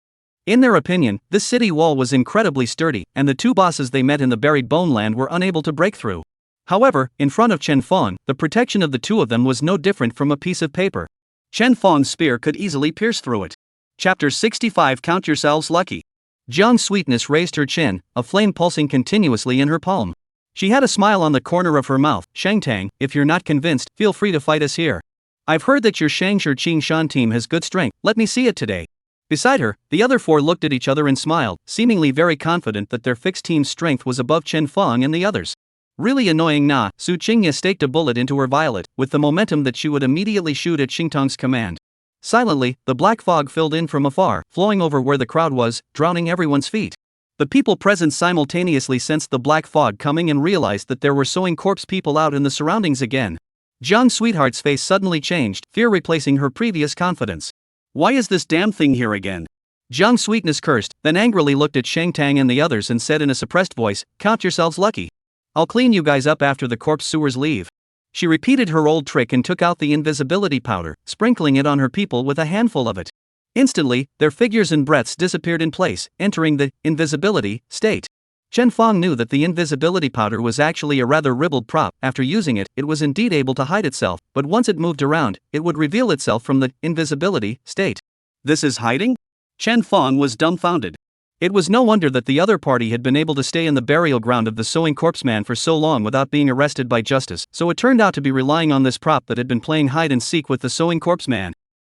In their opinion, this city wall was incredibly sturdy, and the 2 bosses they met in the buried bone land were unable to break through. However, in front of Chen Fong, the protection of the two of them was no different from a piece of paper. Chen Fong's spear could easily pierce through it. Chapter 65 Count Yourselves Lucky. Jiang Sweetness raised her chin, a flame pulsing continuously in her palm. She had a smile on the corner of her mouth. Shang Tang, if you're not convinced, feel free to fight us here. I've heard that your Shang Qing Shan team has good strength, let me see it today. Beside her, the other four looked at each other and smiled, seemingly very confident that their fixed team's strength was above Chen Fong and the others. Really annoying. Su Qingya staked a bullet into her violet, with the momentum that she would immediately shoot at Xingtong's command. Silently, the black fog filled in from afar, flowing over where the crowd was, drowning everyone's feet. The people present simultaneously sensed the black fog coming and realized that there were sewing corpse people out in the surroundings again. Jiang Sweetheart's face suddenly changed, fear replacing her previous confidence. Why is this damn thing here again? Jiang Sweetness cursed, then angrily looked at Shang Tang and the others and said in a suppressed voice, "Count yourselves lucky. I'll clean you guys up after the corpse sewers leave." She repeated her old trick and took out the invisibility powder, sprinkling it on her people with a handful of it. Instantly, their figures and breaths disappeared in place, entering the invisibility state. Chen Fong knew that the invisibility powder was actually a rather ribald prop. After using it, it was indeed able to hide itself, but once it moved around, it would reveal itself from the invisibility state. This is hiding? Chen Fong was dumbfounded. It was no wonder that the other party had been able to stay in the burial ground of the sewing corpseman for so long without being arrested by justice, so it turned out to be relying on this prop that had been playing hide and seek with the sewing corpseman.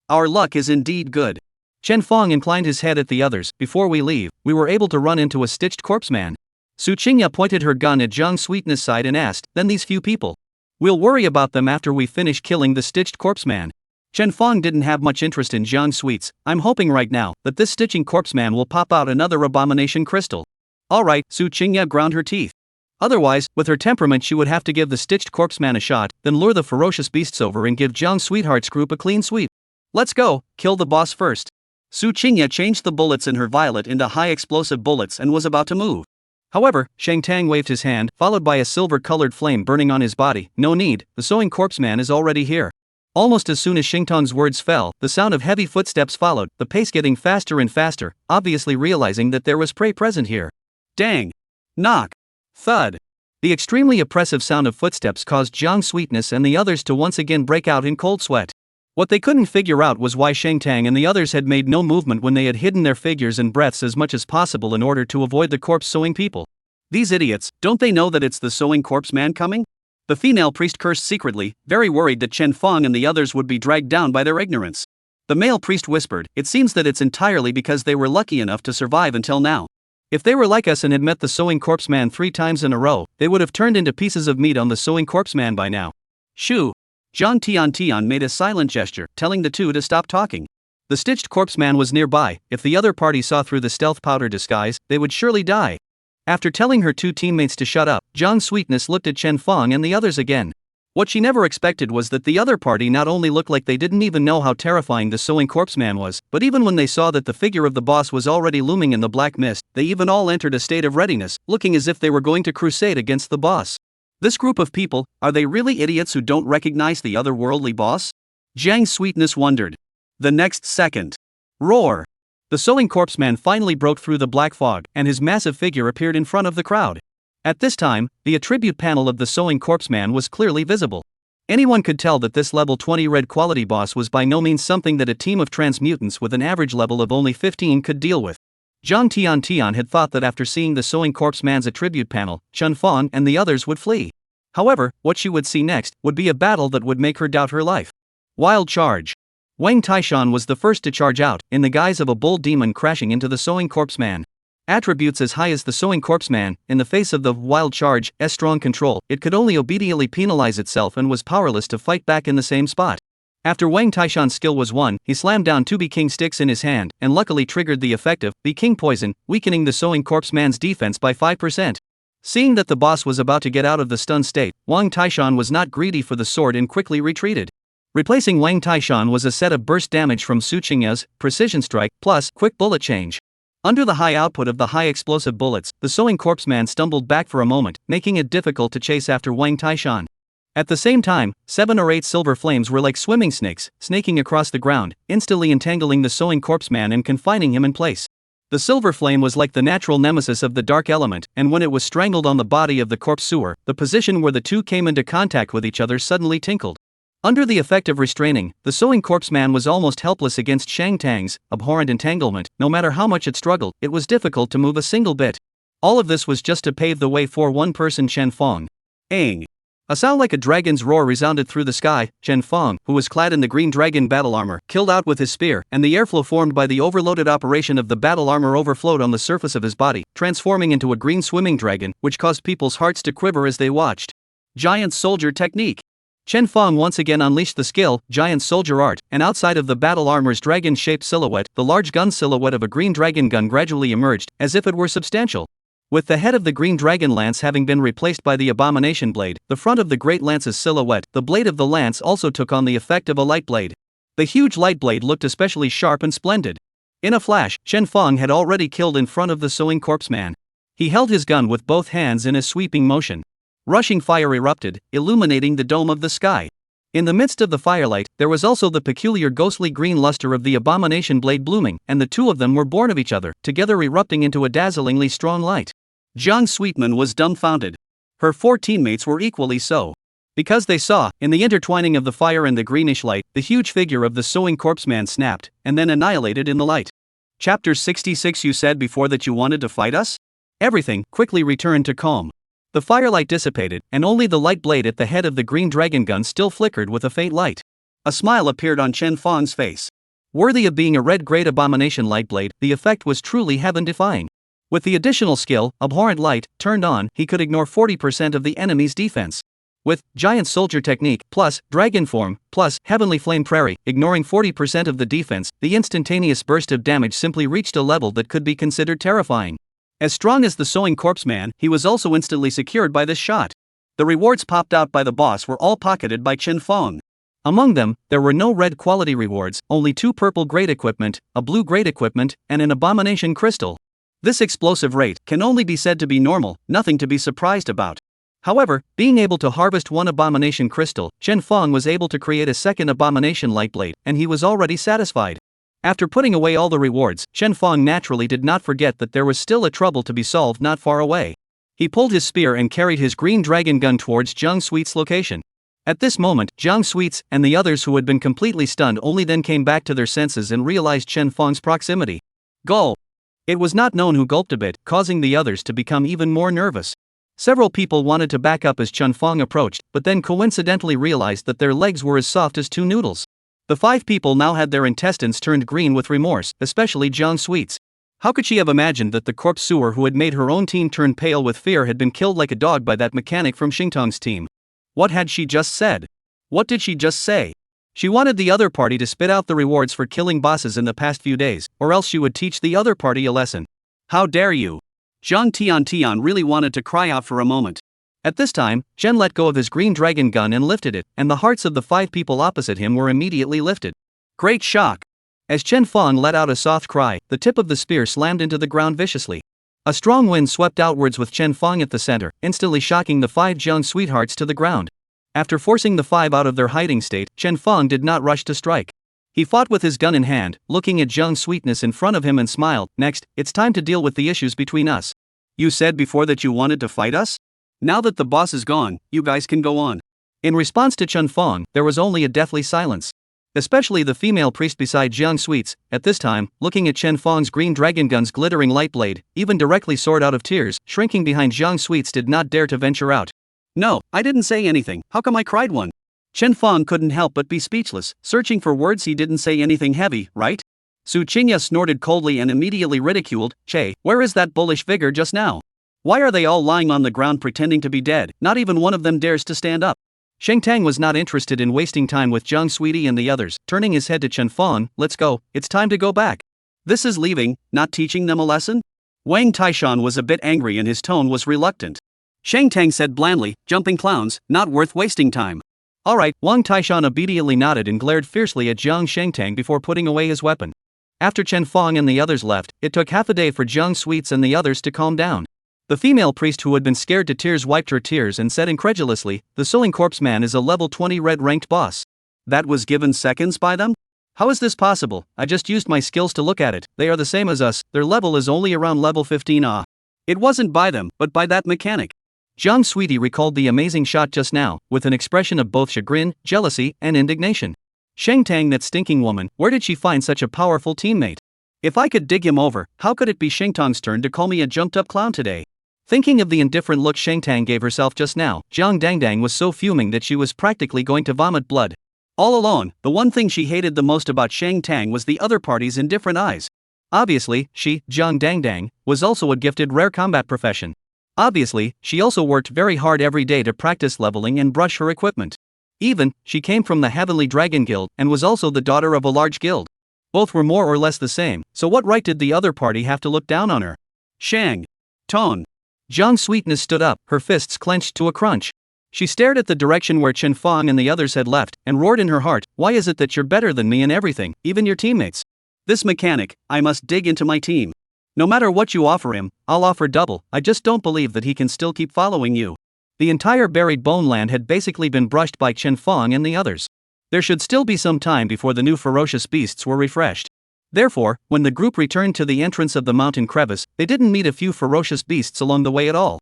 Our luck is indeed good. Chen Fong inclined his head at the others. Before we leave, we were able to run into a stitched corpseman. Su Qingya pointed her gun at Jiang Sweetness' side and asked, "Then these few people? We'll worry about them after we finish killing the stitched corpseman." Chen Fong didn't have much interest in Jiang Sweets. "I'm hoping right now that this stitching corpseman will pop out another abomination crystal." Alright, Su Qingya ground her teeth. Otherwise, with her temperament she would have to give the stitched corpseman a shot, then lure the ferocious beasts over and give Jiang Sweetheart's group a clean sweep. Let's go, kill the boss first. Su Qingya changed the bullets in her violet into high explosive bullets and was about to move. However, Shang Tang waved his hand, followed by a silver-colored flame burning on his body. "No need, the sewing corpseman is already here." Almost as soon as Xingtong's words fell, the sound of heavy footsteps followed, the pace getting faster and faster, obviously realizing that there was prey present here. Dang! Knock! Thud! The extremely oppressive sound of footsteps caused Jiang Sweetness and the others to once again break out in cold sweat. What they couldn't figure out was why Shang Tang and the others had made no movement when they had hidden their figures and breaths as much as possible in order to avoid the corpse sewing people. These idiots, don't they know that it's the sewing corpse man coming? The female priest cursed secretly, very worried that Chen Fong and the others would be dragged down by their ignorance. The male priest whispered, "It seems that it's entirely because they were lucky enough to survive until now. If they were like us and had met the sewing corpse man 3 times in a row, they would have turned into pieces of meat on the sewing corpse man by now." Shoo! Zhang Tian made a silent gesture, telling the two to stop talking. The stitched corpseman was nearby. If the other party saw through the stealth powder disguise, they would surely die. After telling her 2 teammates to shut up, Jiang Sweetness looked at Chen Fong and the others again. What she never expected was that the other party not only looked like they didn't even know how terrifying the sewing corpseman was, but even when they saw that the figure of the boss was already looming in the black mist, they even all entered a state of readiness, looking as if they were going to crusade against the boss. This group of people, are they really idiots who don't recognize the otherworldly boss? Jiang Sweetness wondered. The next second. Roar! The sewing corpseman finally broke through the black fog, and his massive figure appeared in front of the crowd. At this time, the attribute panel of the sewing corpseman was clearly visible. Anyone could tell that this level 20 red quality boss was by no means something that a team of transmutants with an average level of only 15 could deal with. Zhang Tian had thought that after seeing the sewing corpseman's attribute panel, Chen Fong and the others would flee. However, what she would see next would be a battle that would make her doubt her life. Wild charge. Wang Taishan was the first to charge out, in the guise of a bull demon crashing into the sewing corpseman. Attributes as high as the sewing corpseman, in the face of the wild charge, strong control, it could only obediently penalize itself and was powerless to fight back in the same spot. After Wang Taishan's skill was won, he slammed down 2 King sticks in his hand, and luckily triggered the effective King poison, weakening the sewing corpseman's defense by 5%. Seeing that the boss was about to get out of the stun state, Wang Taishan was not greedy for the sword and quickly retreated. Replacing Wang Taishan was a set of burst damage from Su Qingya's precision strike, plus quick bullet change. Under the high output of the high explosive bullets, the sewing corpseman stumbled back for a moment, making it difficult to chase after Wang Taishan. At the same time, 7 or 8 silver flames were like swimming snakes, snaking across the ground, instantly entangling the sewing corpseman and confining him in place. The silver flame was like the natural nemesis of the dark element, and when it was strangled on the body of the corpse sewer, the position where the two came into contact with each other suddenly tinkled. Under the effect of restraining, the sewing corpse man was almost helpless against Shang Tang's abhorrent entanglement. No matter how much it struggled, it was difficult to move a single bit. All of this was just to pave the way for one person, Chen Fong. Aang. A sound like a dragon's roar resounded through the sky. Chen Fong, who was clad in the green dragon battle armor, killed out with his spear, and the airflow formed by the overloaded operation of the battle armor overflowed on the surface of his body, transforming into a green swimming dragon, which caused people's hearts to quiver as they watched. Giant soldier technique. Chen Fong once again unleashed the skill, giant soldier art, and outside of the battle armor's dragon-shaped silhouette, the large gun silhouette of a green dragon gun gradually emerged, as if it were substantial. With the head of the green dragon lance having been replaced by the abomination blade, the front of the great lance's silhouette, the blade of the lance also took on the effect of a light blade. The huge light blade looked especially sharp and splendid. In a flash, Chen Fong had already killed in front of the sewing corpse man. He held his gun with both hands in a sweeping motion. Rushing fire erupted, illuminating the dome of the sky. In the midst of the firelight, there was also the peculiar ghostly green luster of the abomination blade blooming, and the two of them were born of each other, together erupting into a dazzlingly strong light. Jiang Sweetman was dumbfounded. Her 4 teammates were equally so. Because they saw, in the intertwining of the fire and the greenish light, the huge figure of the sewing corpse man snapped, and then annihilated in the light. Chapter 66. You said before that you wanted to fight us? Everything quickly returned to calm. The firelight dissipated, and only the light blade at the head of the green dragon gun still flickered with a faint light. A smile appeared on Chen Fong's face. Worthy of being a red great abomination light blade, the effect was truly heaven-defying. With the additional skill, abhorrent light, turned on, he could ignore 40% of the enemy's defense. With giant soldier technique, plus dragon form, plus heavenly flame prairie, ignoring 40% of the defense, the instantaneous burst of damage simply reached a level that could be considered terrifying. As strong as the sewing corpse man, he was also instantly secured by this shot. The rewards popped out by the boss were all pocketed by Chen Fong. Among them, there were no red quality rewards, only 2 purple grade equipment, a blue grade equipment, and an abomination crystal. This explosive rate can only be said to be normal, nothing to be surprised about. However, being able to harvest 1 abomination crystal, Chen Fong was able to create a second abomination light blade, and he was already satisfied. After putting away all the rewards, Chen Fong naturally did not forget that there was still a trouble to be solved not far away. He pulled his spear and carried his green dragon gun towards Jiang Sweet's location. At this moment, Jiang Sweet's and the others who had been completely stunned only then came back to their senses and realized Chen Fong's proximity. Gulp! It was not known who gulped a bit, causing the others to become even more nervous. Several people wanted to back up as Chen Fong approached, but then coincidentally realized that their legs were as soft as 2 noodles. The 5 people now had their intestines turned green with remorse, especially Jiang Sweet's. How could she have imagined that the corpse sewer who had made her own team turn pale with fear had been killed like a dog by that mechanic from Shang Tang's team? What had she just said? What did she just say? She wanted the other party to spit out the rewards for killing bosses in the past few days, or else she would teach the other party a lesson. How dare you? Zhang Tian really wanted to cry out for a moment. At this time, Zhen let go of his green dragon gun and lifted it, and the hearts of the 5 people opposite him were immediately lifted. Great shock! As Chen Fong let out a soft cry, the tip of the spear slammed into the ground viciously. A strong wind swept outwards with Chen Fong at the center, instantly shocking the 5 Jiang sweethearts to the ground. After forcing the 5 out of their hiding state, Chen Fong did not rush to strike. He fought with his gun in hand, looking at Jiang Sweetness in front of him and smiled. Next, it's time to deal with the issues between us. You said before that you wanted to fight us? Now that the boss is gone, you guys can go on. In response to Chen Fong, there was only a deathly silence. Especially the female priest beside Jiang Sweet's, at this time, looking at Chen Fong's green dragon gun's glittering light blade, even directly soared out of tears, shrinking behind Jiang Sweet's did not dare to venture out. No, I didn't say anything, how come I cried one? Chen Fong couldn't help but be speechless, searching for words. He didn't say anything heavy, right? Su Qingya snorted coldly and immediately ridiculed, Che, where is that bullish vigor just now? Why are they all lying on the ground pretending to be dead? Not even one of them dares to stand up. Shang Tang was not interested in wasting time with Jiang Sweetie and the others, turning his head to Chen Fong. Let's go, it's time to go back. This is leaving, not teaching them a lesson? Wang Taishan was a bit angry and his tone was reluctant. Shang Tang said blandly, jumping clowns, not worth wasting time. Alright, Wang Taishan obediently nodded and glared fiercely at Jiang Shangtang before putting away his weapon. After Chen Fong and the others left, it took half a day for Jiang Sweets and the others to calm down. The female priest who had been scared to tears wiped her tears and said incredulously, the sewing corpse man is a level 20 red ranked boss. That was given seconds by them? How is this possible? I just used my skills to look at it. They are the same as us, their level is only around level 15. Ah. It wasn't by them, but by that mechanic. Jiang Sweetie recalled the amazing shot just now, with an expression of both chagrin, jealousy, and indignation. Shang Tang, that stinking woman, where did she find such a powerful teammate? If I could dig him over, how could it be Shang Tang's turn to call me a jumped-up clown today? Thinking of the indifferent look Shang Tang gave herself just now, Jiang Dangdang was so fuming that she was practically going to vomit blood. All along, the one thing she hated the most about Shang Tang was the other party's indifferent eyes. Obviously, she, Jiang Dangdang, was also a gifted rare combat profession. Obviously, she also worked very hard every day to practice leveling and brush her equipment. Even, she came from the Heavenly Dragon Guild and was also the daughter of a large guild. Both were more or less the same, so what right did the other party have to look down on her? Shang Tong. Jiang Sweetness stood up, her fists clenched to a crunch. She stared at the direction where Chen Fong and the others had left, and roared in her heart, "Why is it that you're better than me in everything, even your teammates? This mechanic, I must dig into my team. No matter what you offer him, I'll offer double. I just don't believe that he can still keep following you." The entire buried bone land had basically been brushed by Chen Fong and the others. There should still be some time before the new ferocious beasts were refreshed. Therefore, when the group returned to the entrance of the mountain crevice, they didn't meet a few ferocious beasts along the way at all.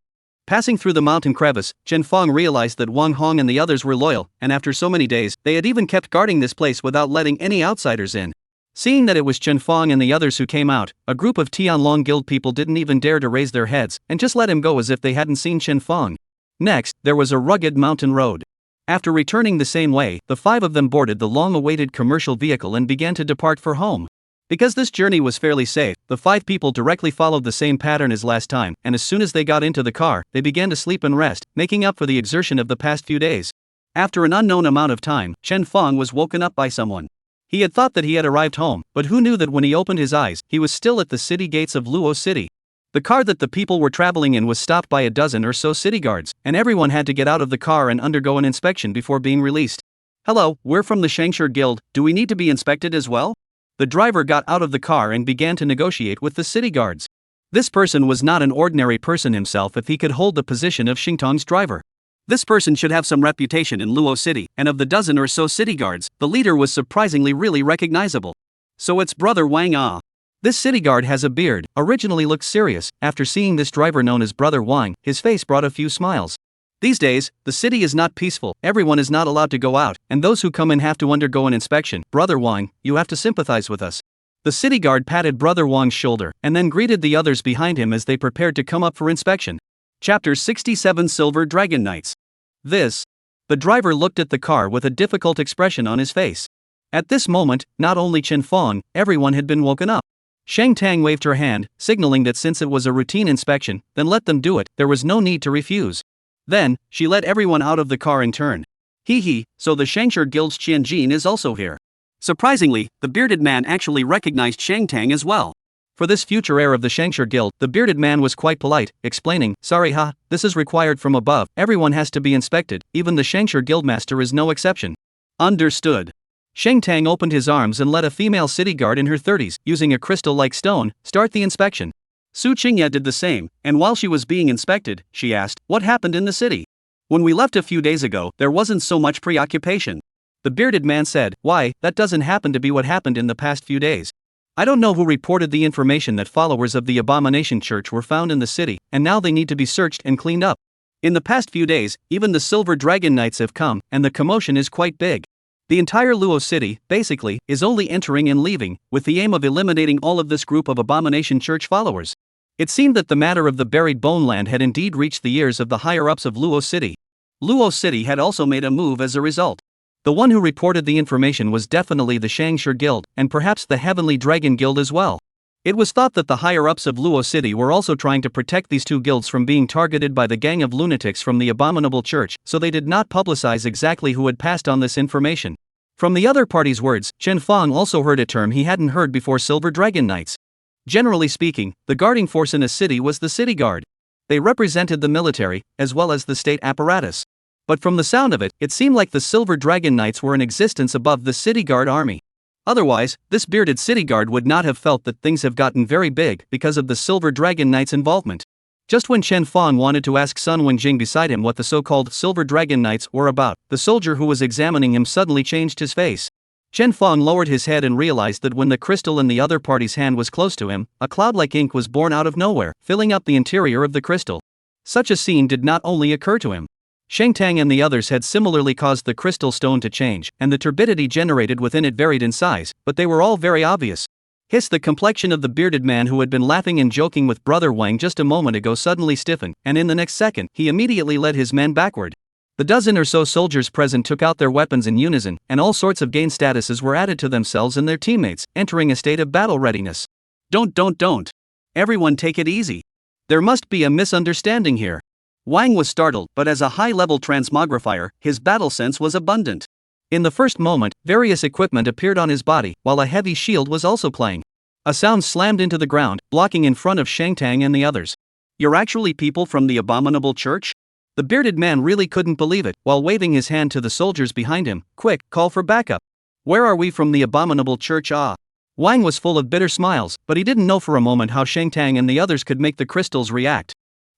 Passing through the mountain crevice, Chen Fong realized that Wang Hong and the others were loyal, and after so many days, they had even kept guarding this place without letting any outsiders in. Seeing that it was Chen Fong and the others who came out, a group of Tianlong Guild people didn't even dare to raise their heads, and just let him go as if they hadn't seen Chen Fong. Next, there was a rugged mountain road. After returning the same way, the five of them boarded the long-awaited commercial vehicle and began to depart for home. Because this journey was fairly safe, the five people directly followed the same pattern as last time, and as soon as they got into the car, they began to sleep and rest, making up for the exertion of the past few days. After an unknown amount of time, Chen Fong was woken up by someone. He had thought that he had arrived home, but who knew that when he opened his eyes, he was still at the city gates of Luo City. The car that the people were traveling in was stopped by a dozen or so city guards, and everyone had to get out of the car and undergo an inspection before being released. "Hello, we're from the Shangshi Guild, do we need to be inspected as well?" The driver got out of the car and began to negotiate with the city guards. This person was not an ordinary person himself if he could hold the position of Xingtong's driver. This person should have some reputation in Luo City, and of the dozen or so city guards, the leader was surprisingly really recognizable. So it's Brother Wang Ah. This city guard has a beard, originally looked serious. After seeing this driver known as Brother Wang, his face brought a few smiles. These days, the city is not peaceful, everyone is not allowed to go out, and those who come in have to undergo an inspection. Brother Wang, you have to sympathize with us. The city guard patted Brother Wang's shoulder, and then greeted the others behind him as they prepared to come up for inspection. Chapter 67 Silver Dragon Knights. This. The driver looked at the car with a difficult expression on his face. At this moment, not only Chen Fong, everyone had been woken up. Shang Tang waved her hand, signaling that since it was a routine inspection, then let them do it, there was no need to refuse. Then, she let everyone out of the car in turn. Hee, so the Shangshi Guild's Qian Jin is also here. Surprisingly, the bearded man actually recognized Shang Tang as well. For this future heir of the Shangshi Guild, the bearded man was quite polite, explaining, "Sorry this is required from above, everyone has to be inspected, even the Shangshi Guildmaster is no exception." Understood. Shang Tang opened his arms and let a female city guard in her 30s, using a crystal-like stone, start the inspection. Su Qingye did the same, and while she was being inspected, she asked, "What happened in the city? When we left a few days ago, there wasn't so much preoccupation." The bearded man said, "Why, that doesn't happen to be what happened in the past few days. I don't know who reported the information that followers of the Abomination Church were found in the city, and now they need to be searched and cleaned up. In the past few days, even the Silver Dragon Knights have come, and the commotion is quite big. The entire Luo City, basically, is only entering and leaving, with the aim of eliminating all of this group of Abomination Church followers." It seemed that the matter of the buried bone land had indeed reached the ears of the higher-ups of Luo City. Luo City had also made a move as a result. The one who reported the information was definitely the Shangshi Guild, and perhaps the Heavenly Dragon Guild as well. It was thought that the higher-ups of Luo City were also trying to protect these two guilds from being targeted by the gang of lunatics from the Abominable Church, so they did not publicize exactly who had passed on this information. From the other party's words, Chen Fong also heard a term he hadn't heard before: Silver Dragon Knights. Generally speaking, the guarding force in a city was the city guard. They represented the military, as well as the state apparatus. But from the sound of it, it seemed like the Silver Dragon Knights were in existence above the city guard army. Otherwise, this bearded city guard would not have felt that things have gotten very big because of the Silver Dragon Knights' involvement. Just when Chen Fong wanted to ask Sun Wenjing beside him what the so-called Silver Dragon Knights were about, the soldier who was examining him suddenly changed his face. Chen Fong lowered his head and realized that when the crystal in the other party's hand was close to him, a cloud like ink was born out of nowhere, filling up the interior of the crystal. Such a scene did not only occur to him. Shang Tang and the others had similarly caused the crystal stone to change, and the turbidity generated within it varied in size, but they were all very obvious. The complexion of the bearded man who had been laughing and joking with Brother Wang just a moment ago suddenly stiffened, and in the next second, he immediately led his men backward. The dozen or so soldiers present took out their weapons in unison, and all sorts of gain statuses were added to themselves and their teammates, entering a state of battle readiness. Don't. Everyone take it easy. There must be a misunderstanding here. Wang was startled, but as a high-level transmogrifier, his battle sense was abundant. In the first moment, various equipment appeared on his body, while a heavy shield was also playing. A sound slammed into the ground, blocking in front of Shang Tang and the others. You're actually people from the abominable church? The bearded man really couldn't believe it, while waving his hand to the soldiers behind him. Quick, call for backup. Where are we from the abominable church? Wang was full of bitter smiles, but he didn't know for a moment how Shang Tang and the others could make the crystals react.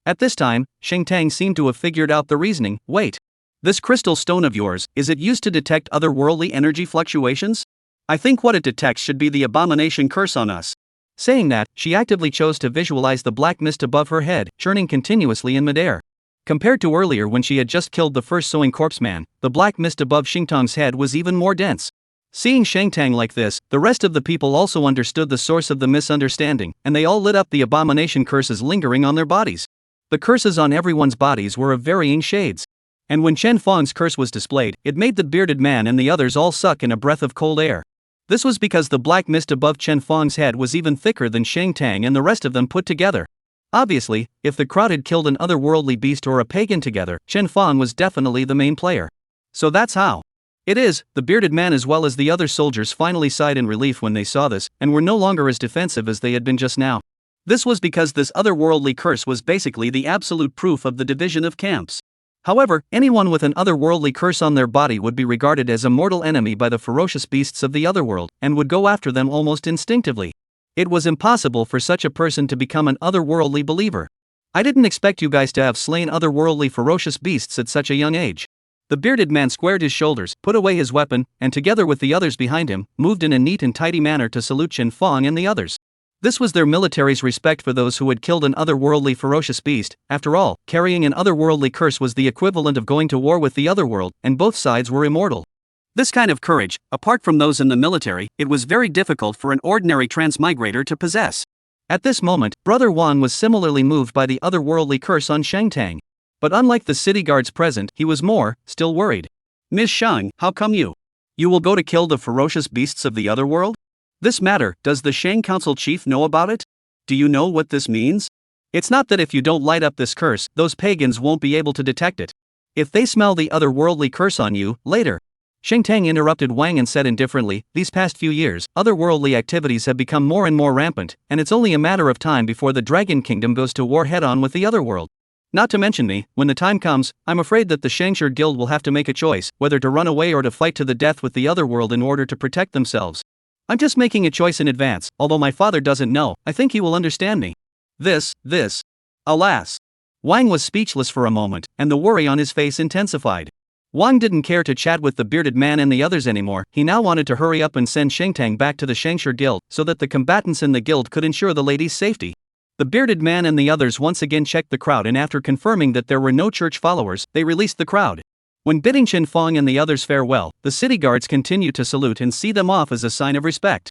At this time, Shang Tang seemed to have figured out the reasoning. Wait. This crystal stone of yours, is it used to detect otherworldly energy fluctuations? I think what it detects should be the abomination curse on us. Saying that, she actively chose to visualize the black mist above her head, churning continuously in midair. Compared to earlier when she had just killed the first sewing corpse man, the black mist above Shang Tang's head was even more dense. Seeing Shang Tang like this, the rest of the people also understood the source of the misunderstanding, and they all lit up the abomination curses lingering on their bodies. The curses on everyone's bodies were of varying shades. And when Chen Fong's curse was displayed, it made the bearded man and the others all suck in a breath of cold air. This was because the black mist above Chen Fong's head was even thicker than Shang Tang and the rest of them put together. Obviously, if the crowd had killed an otherworldly beast or a pagan together, Chen Fong was definitely the main player. So that's how it is. The bearded man as well as the other soldiers finally sighed in relief when they saw this, and were no longer as defensive as they had been just now. This was because this otherworldly curse was basically the absolute proof of the division of camps. However, anyone with an otherworldly curse on their body would be regarded as a mortal enemy by the ferocious beasts of the otherworld, and would go after them almost instinctively. It was impossible for such a person to become an otherworldly believer. I didn't expect you guys to have slain otherworldly ferocious beasts at such a young age. The bearded man squared his shoulders, put away his weapon, and together with the others behind him, moved in a neat and tidy manner to salute Chen Fong and the others. This was their military's respect for those who had killed an otherworldly ferocious beast. After all, carrying an otherworldly curse was the equivalent of going to war with the otherworld, and both sides were immortal. This kind of courage, apart from those in the military, it was very difficult for an ordinary transmigrator to possess. At this moment, Brother Wan was similarly moved by the otherworldly curse on Shang Tang. But unlike the city guards present, he was still worried. Miss Shang, how come you will go to kill the ferocious beasts of the otherworld? This matter, does the Shang Council chief know about it? Do you know what this means? It's not that if you don't light up this curse, those pagans won't be able to detect it. If they smell the otherworldly curse on you, later. Shang Tang interrupted Wang and said indifferently, these past few years, otherworldly activities have become more and more rampant, and it's only a matter of time before the Dragon Kingdom goes to war head-on with the otherworld. Not to mention me, when the time comes, I'm afraid that the Shangshur Guild will have to make a choice, whether to run away or to fight to the death with the otherworld in order to protect themselves. I'm just making a choice in advance, although my father doesn't know, I think he will understand me. This. Alas. Wang was speechless for a moment, and the worry on his face intensified. Wang didn't care to chat with the bearded man and the others anymore. He now wanted to hurry up and send Shang Tang back to the Shangshur Guild, so that the combatants in the guild could ensure the lady's safety. The bearded man and the others once again checked the crowd, and after confirming that there were no church followers, they released the crowd. When bidding Chen Fong and the others farewell, the city guards continued to salute and see them off as a sign of respect.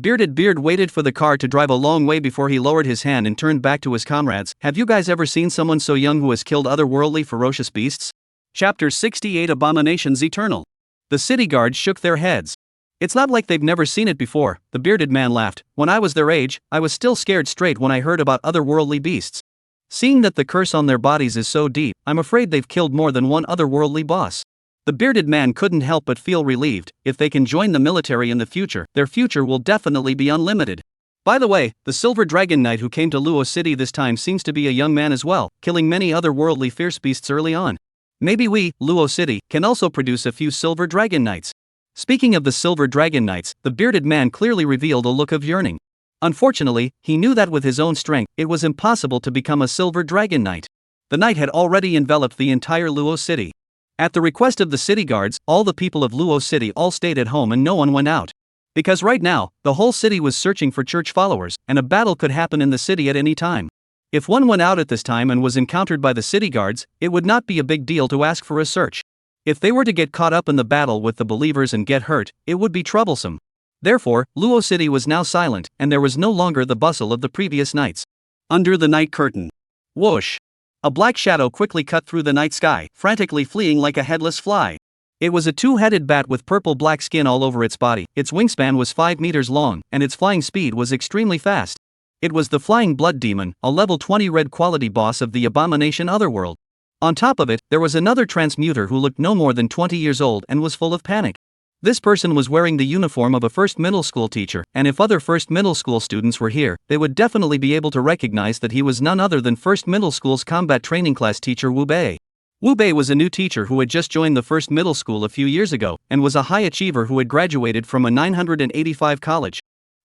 Bearded Beard waited for the car to drive a long way before he lowered his hand and turned back to his comrades. Have you guys ever seen someone so young who has killed otherworldly ferocious beasts? Chapter 68 Abominations Eternal. The city guards shook their heads. It's not like they've never seen it before, the bearded man laughed. When I was their age, I was still scared straight when I heard about otherworldly beasts. Seeing that the curse on their bodies is so deep, I'm afraid they've killed more than one otherworldly boss. The bearded man couldn't help but feel relieved. If they can join the military in the future, their future will definitely be unlimited. By the way, the Silver Dragon Knight who came to Luo City this time seems to be a young man as well, killing many otherworldly fierce beasts early on. Maybe we, Luo City, can also produce a few Silver Dragon Knights. Speaking of the Silver Dragon Knights, the bearded man clearly revealed a look of yearning. Unfortunately, he knew that with his own strength, it was impossible to become a Silver Dragon Knight. The night had already enveloped the entire Luo City. At the request of the city guards, all the people of Luo City all stayed at home and no one went out. Because right now, the whole city was searching for church followers, and a battle could happen in the city at any time. If one went out at this time and was encountered by the city guards, it would not be a big deal to ask for a search. If they were to get caught up in the battle with the believers and get hurt, it would be troublesome. Therefore, Luo City was now silent, and there was no longer the bustle of the previous nights. Under the night curtain. Whoosh! A black shadow quickly cut through the night sky, frantically fleeing like a headless fly. It was a two-headed bat with purple-black skin all over its body. Its wingspan was 5 meters long, and its flying speed was extremely fast. It was the Flying Blood Demon, a level 20 red quality boss of the Abomination Otherworld. On top of it, there was another transmuter who looked no more than 20 years old and was full of panic. This person was wearing the uniform of a first middle school teacher, and if other first middle school students were here, they would definitely be able to recognize that he was none other than first middle school's combat training class teacher Wu Bei. Wu Bei was a new teacher who had just joined the first middle school a few years ago, and was a high achiever who had graduated from a 985 college.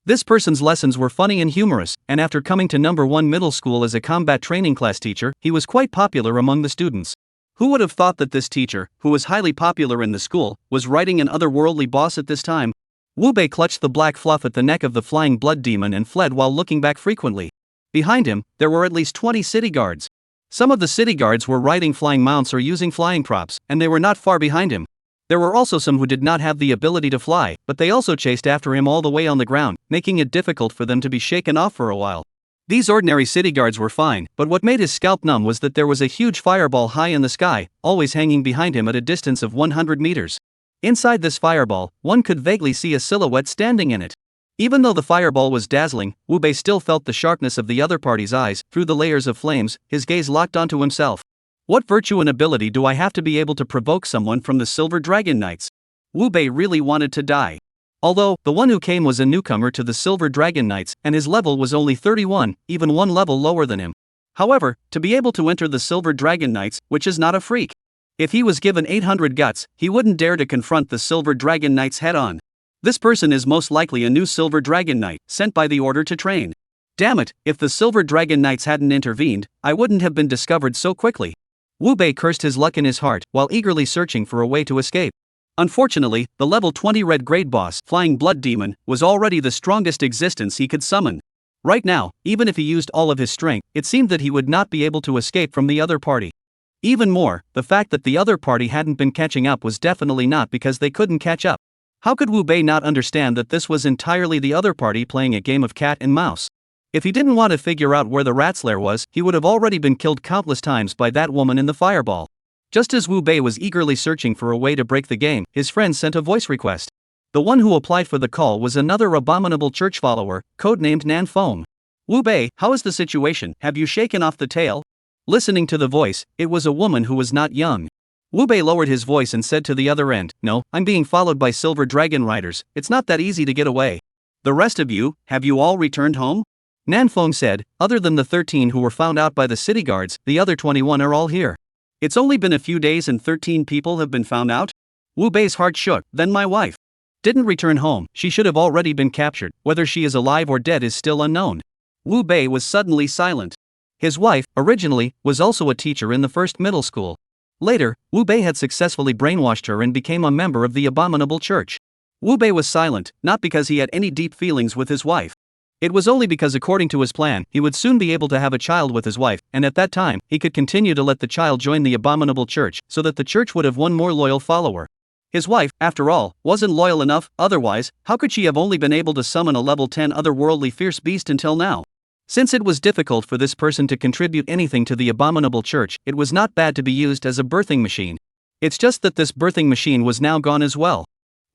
This person's lessons were funny and humorous, and after coming to number 1 middle school as a combat training class teacher, he was quite popular among the students. Who would have thought that this teacher, who was highly popular in the school, was writing an otherworldly boss at this time? Wu Bei clutched the black fluff at the neck of the Flying Blood Demon and fled while looking back frequently. Behind him, there were at least 20 city guards. Some of the city guards were riding flying mounts or using flying props, and they were not far behind him. There were also some who did not have the ability to fly, but they also chased after him all the way on the ground, making it difficult for them to be shaken off for a while. These ordinary city guards were fine, but what made his scalp numb was that there was a huge fireball high in the sky, always hanging behind him at a distance of 100 meters. Inside this fireball, one could vaguely see a silhouette standing in it. Even though the fireball was dazzling, Wu Bei still felt the sharpness of the other party's eyes. Through the layers of flames, his gaze locked onto himself. What virtue and ability do I have to be able to provoke someone from the Silver Dragon Knights? Wu Bei really wanted to die. Although, the one who came was a newcomer to the Silver Dragon Knights, and his level was only 31, even one level lower than him. However, to be able to enter the Silver Dragon Knights, which is not a freak. If he was given 800 guts, he wouldn't dare to confront the Silver Dragon Knights head-on. This person is most likely a new Silver Dragon Knight, sent by the order to train. Damn it, if the Silver Dragon Knights hadn't intervened, I wouldn't have been discovered so quickly. Wu Bei cursed his luck in his heart, while eagerly searching for a way to escape. Unfortunately, the level 20 red grade boss, Flying Blood Demon, was already the strongest existence he could summon. Right now, even if he used all of his strength, it seemed that he would not be able to escape from the other party. Even more, the fact that the other party hadn't been catching up was definitely not because they couldn't catch up. How could Wu Bei not understand that this was entirely the other party playing a game of cat and mouse? If he didn't want to figure out where the rat's lair was, he would have already been killed countless times by that woman in the fireball. Just as Wu Bei was eagerly searching for a way to break the game, his friend sent a voice request. The one who applied for the call was another abominable church follower, codenamed Nan Foam. Wu Bei, how is the situation? Have you shaken off the tail? Listening to the voice, it was a woman who was not young. Wu Bei lowered his voice and said to the other end, "No, I'm being followed by Silver Dragon Riders. It's not that easy to get away. The rest of you, have you all returned home?" Nan Foam said, "Other than the 13 who were found out by the city guards, the other 21 are all here." "It's only been a few days and 13 people have been found out?" Wu Bei's heart shook. "Then my wife didn't return home. She should have already been captured. Whether she is alive or dead is still unknown." Wu Bei was suddenly silent. His wife, originally, was also a teacher in the first middle school. Later, Wu Bei had successfully brainwashed her and became a member of the abominable church. Wu Bei was silent, not because he had any deep feelings with his wife. It was only because according to his plan, he would soon be able to have a child with his wife, and at that time, he could continue to let the child join the abominable church, so that the church would have one more loyal follower. His wife, after all, wasn't loyal enough. Otherwise, how could she have only been able to summon a level 10 otherworldly fierce beast until now? Since it was difficult for this person to contribute anything to the abominable church, it was not bad to be used as a birthing machine. It's just that this birthing machine was now gone as well.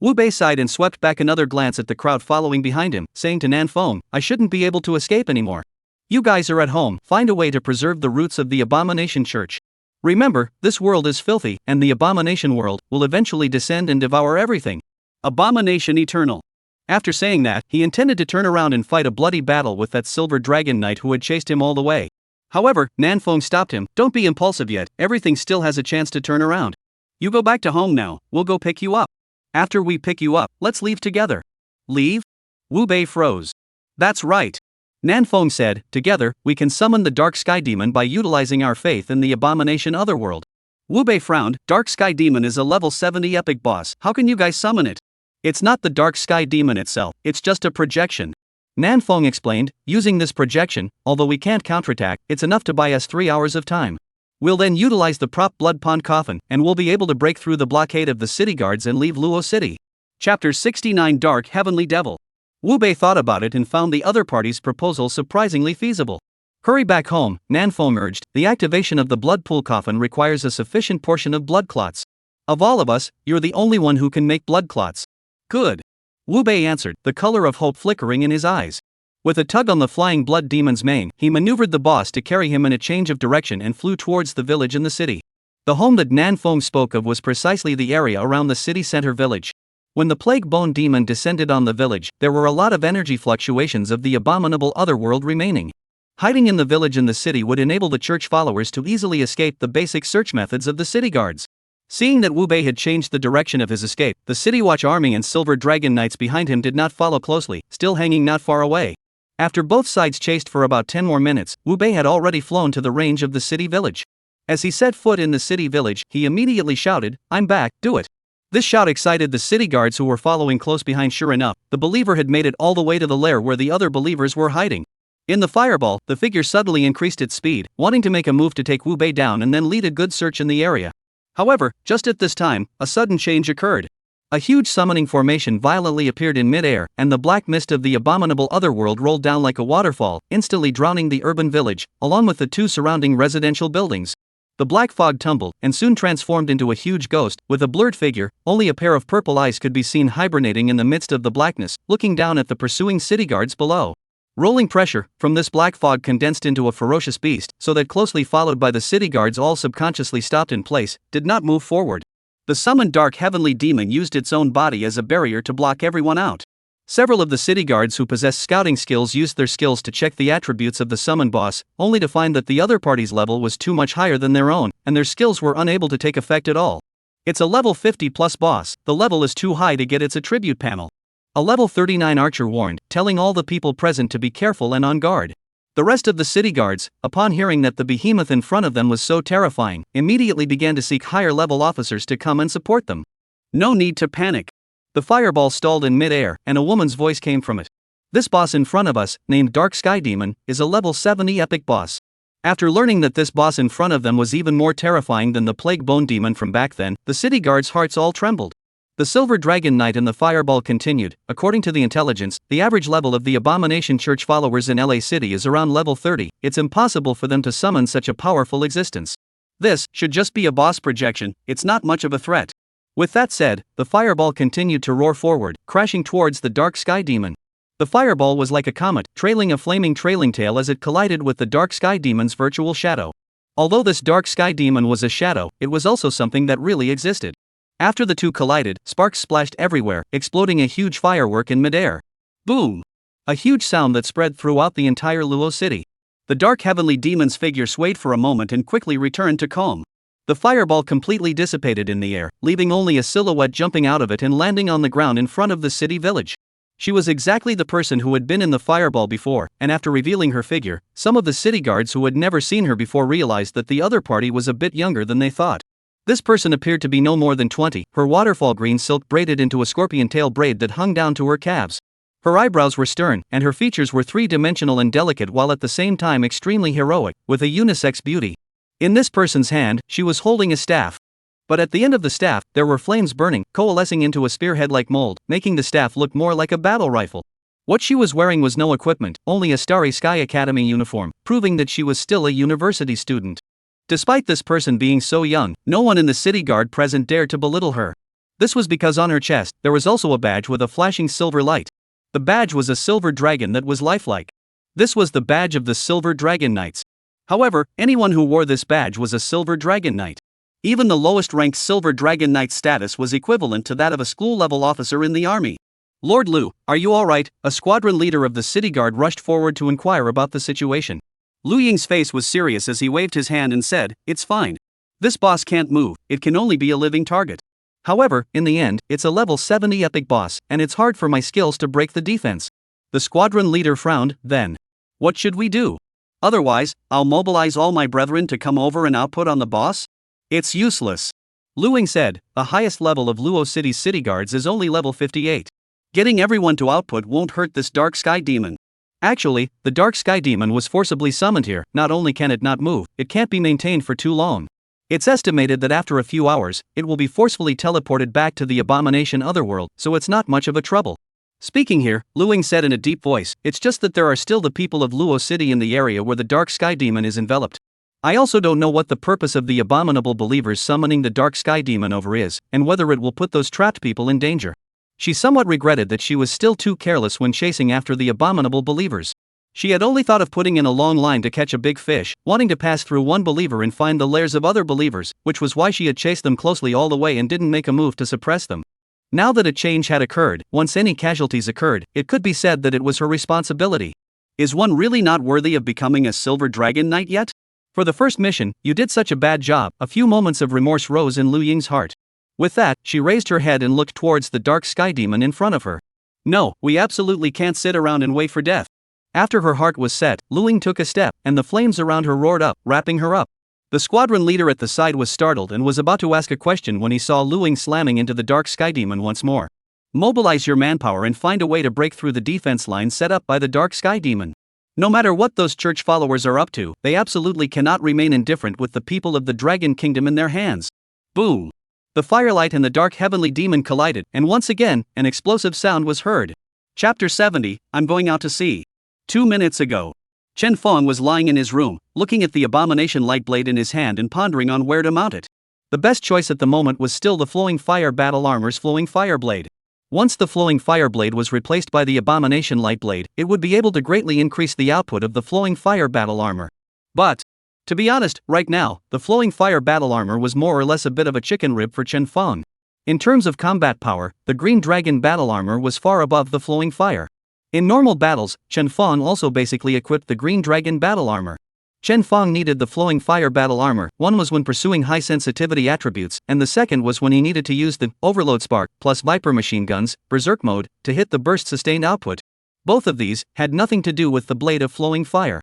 Wu Bei sighed and swept back another glance at the crowd following behind him, saying to Nan Foam, "I shouldn't be able to escape anymore. You guys are at home. Find a way to preserve the roots of the abomination church. Remember, this world is filthy, and the abomination world will eventually descend and devour everything. Abomination eternal." After saying that, he intended to turn around and fight a bloody battle with that Silver Dragon Knight who had chased him all the way. However, Nan Foam stopped him. "Don't be impulsive yet, everything still has a chance to turn around. You go back to home now, we'll go pick you up. After we pick you up, let's leave together." "Leave?" Wu Bei froze. "That's right." Nan Foam said, "Together, we can summon the Dark Sky Demon by utilizing our faith in the abomination otherworld. Wu Bei frowned. Dark Sky Demon is a level 70 epic boss. How can you guys summon it? It's not the Dark Sky Demon itself, it's just a projection. Nanfeng explained. Using this projection, although we can't counterattack, it's enough to buy us 3 hours of time. We'll then utilize the prop Blood Pond Coffin, and we'll be able to break through the blockade of the city guards and leave Luo City. Chapter 69 Dark Heavenly Devil. Wu Bei thought about it and found the other party's proposal surprisingly feasible. Hurry back home, Nanfeng urged. The activation of the blood pool coffin requires a sufficient portion of blood clots. Of all of us, you're the only one who can make blood clots. Good. Wu Bei answered, the color of hope flickering in his eyes. With a tug on the flying blood demon's mane, he maneuvered the boss to carry him in a change of direction and flew towards the village in the city. The home that Nanfeng spoke of was precisely the area around the city center village. When the plague bone demon descended on the village, there were a lot of energy fluctuations of the abominable otherworld remaining. Hiding in the village in the city would enable the church followers to easily escape the basic search methods of the city guards. Seeing that Wu Bei had changed the direction of his escape, the City Watch army and Silver Dragon Knights behind him did not follow closely, still hanging not far away. After both sides chased for about 10 more minutes, Wu Bei had already flown to the range of the city village. As he set foot in the city village, he immediately shouted, "I'm back, do it." This shout excited the city guards who were following close behind. Sure enough, the believer had made it all the way to the lair where the other believers were hiding. In the fireball, the figure suddenly increased its speed, wanting to make a move to take Wu Bei down and then lead a good search in the area. However, just at this time, a sudden change occurred. A huge summoning formation violently appeared in mid-air, and the black mist of the abominable otherworld rolled down like a waterfall, instantly drowning the urban village, along with the 2 surrounding residential buildings. The black fog tumbled, and soon transformed into a huge ghost, with a blurred figure. Only a pair of purple eyes could be seen hibernating in the midst of the blackness, looking down at the pursuing city guards below. Rolling pressure from this black fog condensed into a ferocious beast, so that closely followed by the city guards all subconsciously stopped in place, did not move forward. The summoned dark heavenly demon used its own body as a barrier to block everyone out. Several of the city guards who possessed scouting skills used their skills to check the attributes of the summoned boss, only to find that the other party's level was too much higher than their own, and their skills were unable to take effect at all. It's a level 50 plus boss, the level is too high to get its attribute panel. A level 39 archer warned, telling all the people present to be careful and on guard. The rest of the city guards, upon hearing that the behemoth in front of them was so terrifying, immediately began to seek higher level officers to come and support them. No need to panic. The fireball stalled in mid-air, and a woman's voice came from it. This boss in front of us, named Dark Sky Demon, is a level 70 epic boss. After learning that this boss in front of them was even more terrifying than the plague bone demon from back then, the city guards' hearts all trembled. The Silver Dragon Knight and the fireball continued. According to the intelligence, the average level of the Abomination Church followers in LA City is around level 30. It's impossible for them to summon such a powerful existence. This should just be a boss projection, it's not much of a threat. With that said, the fireball continued to roar forward, crashing towards the Dark Sky Demon. The fireball was like a comet, trailing a flaming trailing tail as it collided with the Dark Sky Demon's virtual shadow. Although this Dark Sky Demon was a shadow, it was also something that really existed. After the two collided, sparks splashed everywhere, exploding a huge firework in midair. Boom! A huge sound that spread throughout the entire Luo City. The dark heavenly demon's figure swayed for a moment and quickly returned to calm. The fireball completely dissipated in the air, leaving only a silhouette jumping out of it and landing on the ground in front of the city village. She was exactly the person who had been in the fireball before, and after revealing her figure, some of the city guards who had never seen her before realized that the other party was a bit younger than they thought. This person appeared to be no more than 20, her waterfall green silk braided into a scorpion tail braid that hung down to her calves. Her eyebrows were stern, and her features were three-dimensional and delicate while at the same time extremely heroic, with a unisex beauty. In this person's hand, she was holding a staff. But at the end of the staff, there were flames burning, coalescing into a spearhead-like mold, making the staff look more like a battle rifle. What she was wearing was no equipment, only a Starry Sky Academy uniform, proving that she was still a university student. Despite this person being so young, no one in the city guard present dared to belittle her. This was because on her chest, there was also a badge with a flashing silver light. The badge was a silver dragon that was lifelike. This was the badge of the Silver Dragon Knights. However, anyone who wore this badge was a Silver Dragon Knight. Even the lowest ranked Silver Dragon Knight status was equivalent to that of a school-level officer in the army. Lord Liu, are you alright? A squadron leader of the city guard rushed forward to inquire about the situation. Lu Ying's face was serious as he waved his hand and said, "It's fine. This boss can't move, it can only be a living target. However, in the end, it's a level 70 epic boss, and it's hard for my skills to break the defense." The squadron leader frowned. Then, what should we do? Otherwise, I'll mobilize all my brethren to come over and output on the boss? It's useless. Lu Ying said. The highest level of Luo City's city guards is only level 58. Getting everyone to output won't hurt this dark sky demon. Actually, the dark sky demon was forcibly summoned here. Not only can it not move, it can't be maintained for too long. It's estimated that after a few hours, it will be forcefully teleported back to the abomination otherworld, so it's not much of a trouble. Speaking here, Lu Ying said in a deep voice, it's just that there are still the people of Luo City in the area where the dark sky demon is enveloped. I also don't know what the purpose of the abominable believers summoning the dark sky demon over is, and whether it will put those trapped people in danger. She somewhat regretted that she was still too careless when chasing after the abominable believers. She had only thought of putting in a long line to catch a big fish, wanting to pass through one believer and find the lairs of other believers, which was why she had chased them closely all the way and didn't make a move to suppress them. Now that a change had occurred, once any casualties occurred, it could be said that it was her responsibility. Is one really not worthy of becoming a silver dragon knight yet? For the first mission, you did such a bad job. A few moments of remorse rose in Lu Ying's heart. With that, she raised her head and looked towards the dark sky demon in front of her. No, we absolutely can't sit around and wait for death. After her heart was set, Lu Ying took a step, and the flames around her roared up, wrapping her up. The squadron leader at the side was startled and was about to ask a question when he saw Lu Ying slamming into the dark sky demon once more. Mobilize your manpower and find a way to break through the defense line set up by the dark sky demon. No matter what those church followers are up to, they absolutely cannot remain indifferent with the people of the Dragon Kingdom in their hands. Boom! The firelight and the dark heavenly demon collided, and once again, an explosive sound was heard. Chapter 70, I'm going out to sea. 2 minutes ago. Chen Feng was lying in his room, looking at the abomination light blade in his hand and pondering on where to mount it. The best choice at the moment was still the flowing fire battle armor's flowing fire blade. Once the flowing fire blade was replaced by the abomination light blade, it would be able to greatly increase the output of the flowing fire battle armor. But, to be honest, right now, the flowing fire battle armor was more or less a bit of a chicken rib for Chen Feng. In terms of combat power, the green dragon battle armor was far above the flowing fire. In normal battles, Chen Feng also basically equipped the green dragon battle armor. Chen Feng needed the flowing fire battle armor. One was when pursuing high sensitivity attributes, and the second was when he needed to use the overload spark plus viper machine guns, berserk mode, to hit the burst sustained output. Both of these had nothing to do with the blade of flowing fire.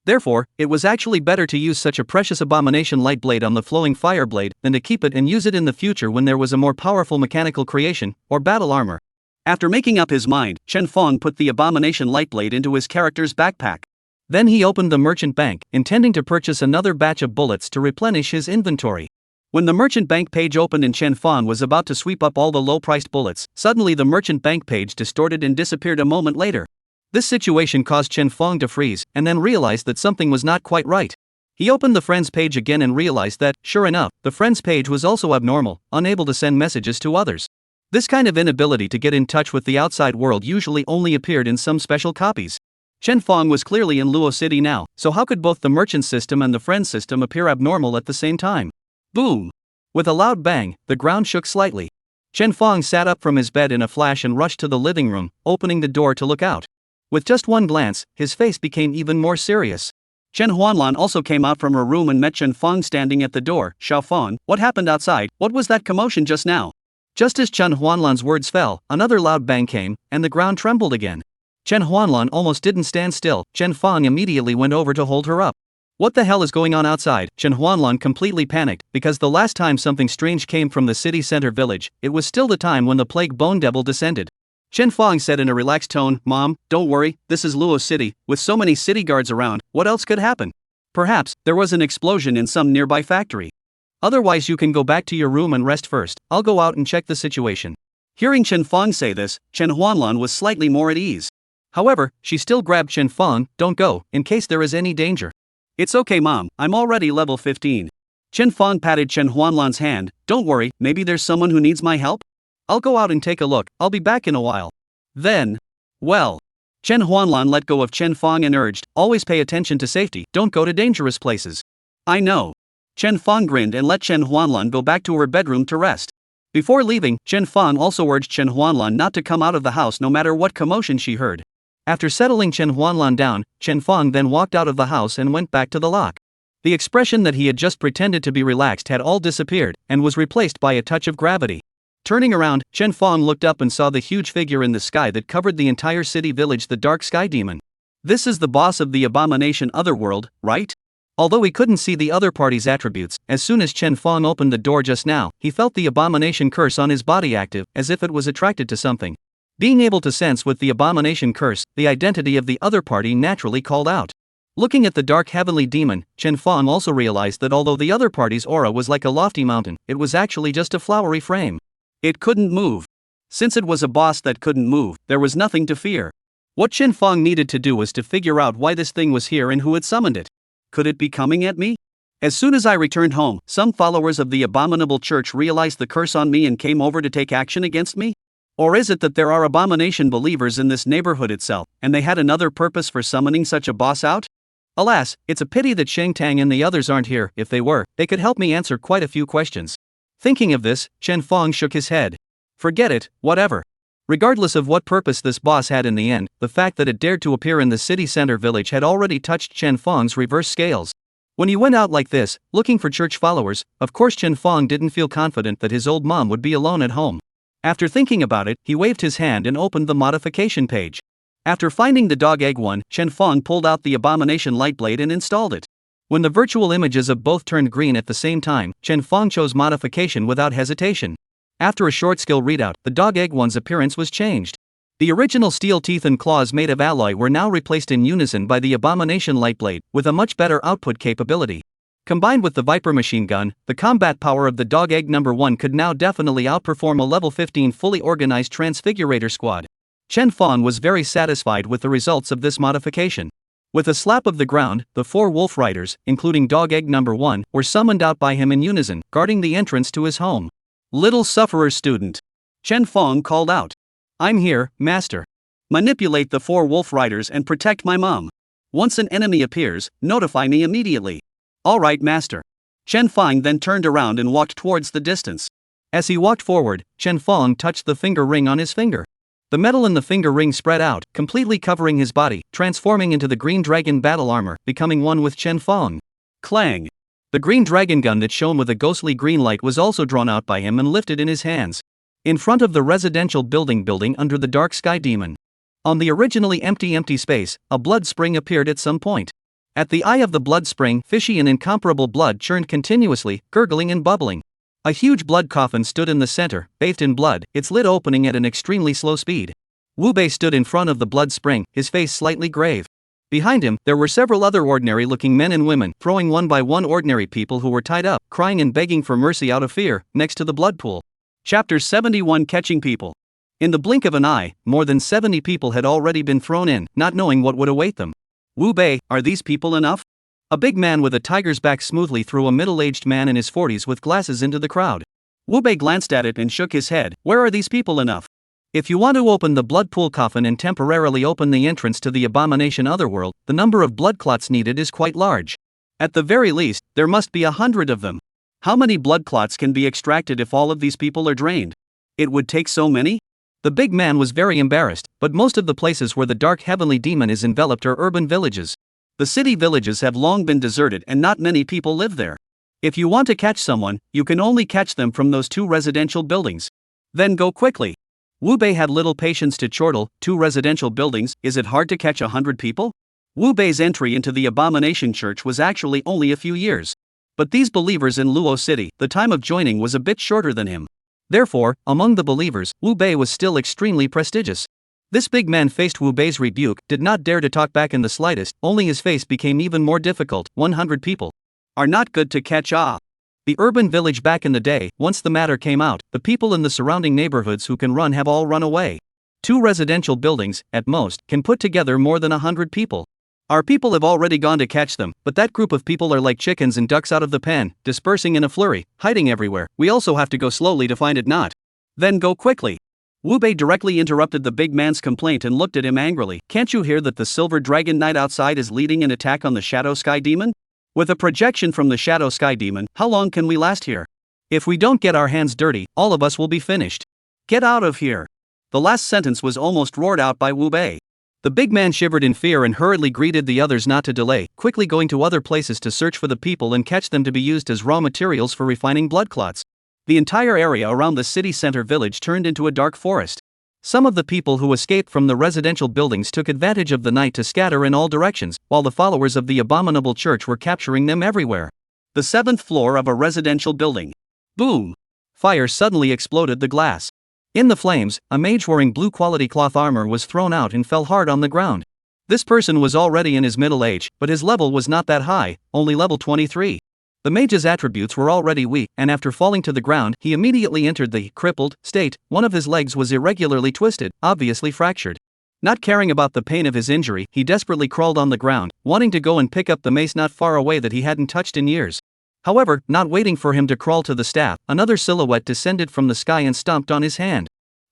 Therefore, it was actually better to use such a precious abomination light blade on the flowing fire blade than to keep it and use it in the future when there was a more powerful mechanical creation, or battle armor. After making up his mind, Chen Feng put the abomination light blade into his character's backpack. Then he opened the merchant bank, intending to purchase another batch of bullets to replenish his inventory. When the merchant bank page opened and Chen Feng was about to sweep up all the low-priced bullets, suddenly the merchant bank page distorted and disappeared a moment later. This situation caused Chen Feng to freeze, and then realized that something was not quite right. He opened the friends page again and realized that, sure enough, the friends page was also abnormal, unable to send messages to others. This kind of inability to get in touch with the outside world usually only appeared in some special copies. Chen Feng was clearly in Luo City now, so how could both the merchant system and the friend system appear abnormal at the same time? Boom! With a loud bang, the ground shook slightly. Chen Feng sat up from his bed in a flash and rushed to the living room, opening the door to look out. With just one glance, his face became even more serious. Chen Huanlan also came out from her room and met Chen Feng standing at the door. Xiao Feng, what happened outside? What was that commotion just now? Just as Chen Huanlan's words fell, another loud bang came, and the ground trembled again. Chen Huanlan almost didn't stand still. Chen Feng immediately went over to hold her up. What the hell is going on outside? Chen Huanlan completely panicked, because the last time something strange came from the city center village, it was still the time when the plague bone devil descended. Chen Feng said in a relaxed tone, Mom, don't worry, this is Luo City, with so many city guards around, what else could happen? Perhaps, there was an explosion in some nearby factory. Otherwise you can go back to your room and rest first, I'll go out and check the situation. Hearing Chen Feng say this, Chen Huanlan was slightly more at ease. However, she still grabbed Chen Feng, don't go, in case there is any danger. It's okay Mom, I'm already level 15. Chen Feng patted Chen Huanlan's hand, don't worry, maybe there's someone who needs my help? I'll go out and take a look, I'll be back in a while. Then, well. Chen Huanlan let go of Chen Feng and urged, always pay attention to safety, don't go to dangerous places. I know. Chen Feng grinned and let Chen Huanlan go back to her bedroom to rest. Before leaving, Chen Feng also urged Chen Huanlan not to come out of the house no matter what commotion she heard. After settling Chen Huanlan down, Chen Feng then walked out of the house and went back to the lock. The expression that he had just pretended to be relaxed had all disappeared, and was replaced by a touch of gravity. Turning around, Chen Feng looked up and saw the huge figure in the sky that covered the entire city village, the dark sky demon. This is the boss of the abomination otherworld, right? Although he couldn't see the other party's attributes, as soon as Chen Fong opened the door just now, he felt the abomination curse on his body active, as if it was attracted to something. Being able to sense with the abomination curse, the identity of the other party naturally called out. Looking at the dark heavenly demon, Chen Fong also realized that although the other party's aura was like a lofty mountain, it was actually just a flowery frame. It couldn't move. Since it was a boss that couldn't move, there was nothing to fear. What Chen Fong needed to do was to figure out why this thing was here and who had summoned it. Could it be coming at me? As soon as I returned home, some followers of the abominable church realized the curse on me and came over to take action against me? Or is it that there are abomination believers in this neighborhood itself, and they had another purpose for summoning such a boss out? Alas, it's a pity that Shang Tang and the others aren't here. If they were, they could help me answer quite a few questions. Thinking of this, Chen Fong shook his head. Forget it, whatever. Regardless of what purpose this boss had in the end, the fact that it dared to appear in the city center village had already touched Chen Fong's reverse scales. When he went out like this, looking for church followers, of course Chen Fong didn't feel confident that his old mom would be alone at home. After thinking about it, he waved his hand and opened the modification page. After finding the dog egg one, Chen Fong pulled out the abomination light blade and installed it. When the virtual images of both turned green at the same time, Chen Fong chose modification without hesitation. After a short skill readout, the dog egg one's appearance was changed. The original steel teeth and claws made of alloy were now replaced in unison by the abomination light blade, with a much better output capability. Combined with the Viper machine gun, the combat power of the dog egg number 1 could now definitely outperform a level 15 fully organized Transfigurator squad. Chen Fong was very satisfied with the results of this modification. With a slap of the ground, the 4 wolf riders, including dog egg number 1, were summoned out by him in unison, guarding the entrance to his home. Little sufferer student. Chen Fong called out. I'm here, master. Manipulate the 4 wolf riders and protect my mom. Once an enemy appears, notify me immediately. All right, master. Chen Fong then turned around and walked towards the distance. As he walked forward, Chen Fong touched the finger ring on his finger. The metal in the finger ring spread out, completely covering his body, transforming into the green dragon battle armor, becoming one with Chen Fong. Clang! The green dragon gun that shone with a ghostly green light was also drawn out by him and lifted in his hands. In front of the residential building under the dark sky demon. On the originally empty space, a blood spring appeared at some point. At the eye of the blood spring, fishy and incomparable blood churned continuously, gurgling and bubbling. A huge blood coffin stood in the center, bathed in blood, its lid opening at an extremely slow speed. Wu Bei stood in front of the blood spring, his face slightly grave. Behind him, there were several other ordinary-looking men and women, throwing one by one ordinary people who were tied up, crying and begging for mercy out of fear, next to the blood pool. Chapter 71 Catching People. In the blink of an eye, more than 70 people had already been thrown in, not knowing what would await them. Wu Bei, are these people enough? A big man with a tiger's back smoothly threw a middle-aged man in his 40s with glasses into the crowd. Wu Bei glanced at it and shook his head. Where are these people enough? If you want to open the blood pool coffin and temporarily open the entrance to the abomination otherworld, the number of blood clots needed is quite large. At the very least, there must be 100 of them. How many blood clots can be extracted if all of these people are drained? It would take so many? The big man was very embarrassed, but most of the places where the dark heavenly demon is enveloped are urban villages. The city villages have long been deserted and not many people live there. If you want to catch someone, you can only catch them from those 2 residential buildings. Then go quickly. Wu Bei had little patience to chortle. 2 residential buildings, is it hard to catch 100 people? Wu Bei's entry into the abomination church was actually only a few years. But these believers in Luo City, the time of joining was a bit shorter than him. Therefore, among the believers, Wu Bei was still extremely prestigious. This big man faced Wu Bei's rebuke, did not dare to talk back in the slightest, only his face became even more difficult. 100 people are not good to catch. The urban village back in the day, once the matter came out, the people in the surrounding neighborhoods who can run have all run away. 2 residential buildings, at most, can put together more than 100 people. Our people have already gone to catch them, but that group of people are like chickens and ducks out of the pen, dispersing in a flurry, hiding everywhere. We also have to go slowly to find it not. Then go quickly. Wu Bei directly interrupted the big man's complaint and looked at him angrily. Can't you hear that the Silver Dragon Knight outside is leading an attack on the Shadow Sky Demon? With a projection from the Shadow Sky Demon, how long can we last here? If we don't get our hands dirty, all of us will be finished. Get out of here. The last sentence was almost roared out by Wu Bei. The big man shivered in fear and hurriedly greeted the others not to delay, quickly going to other places to search for the people and catch them to be used as raw materials for refining blood clots. The entire area around the city center village turned into a dark forest. Some of the people who escaped from the residential buildings took advantage of the night to scatter in all directions, while the followers of the abominable church were capturing them everywhere. The 7th floor of a residential building. Boom! Fire suddenly exploded the glass. In the flames, a mage wearing blue quality cloth armor was thrown out and fell hard on the ground. This person was already in his middle age, but his level was not that high, only level 23. The mage's attributes were already weak, and after falling to the ground, he immediately entered the crippled state. One of his legs was irregularly twisted, obviously fractured. Not caring about the pain of his injury, he desperately crawled on the ground, wanting to go and pick up the mace not far away that he hadn't touched in years. However, not waiting for him to crawl to the staff, another silhouette descended from the sky and stomped on his hand.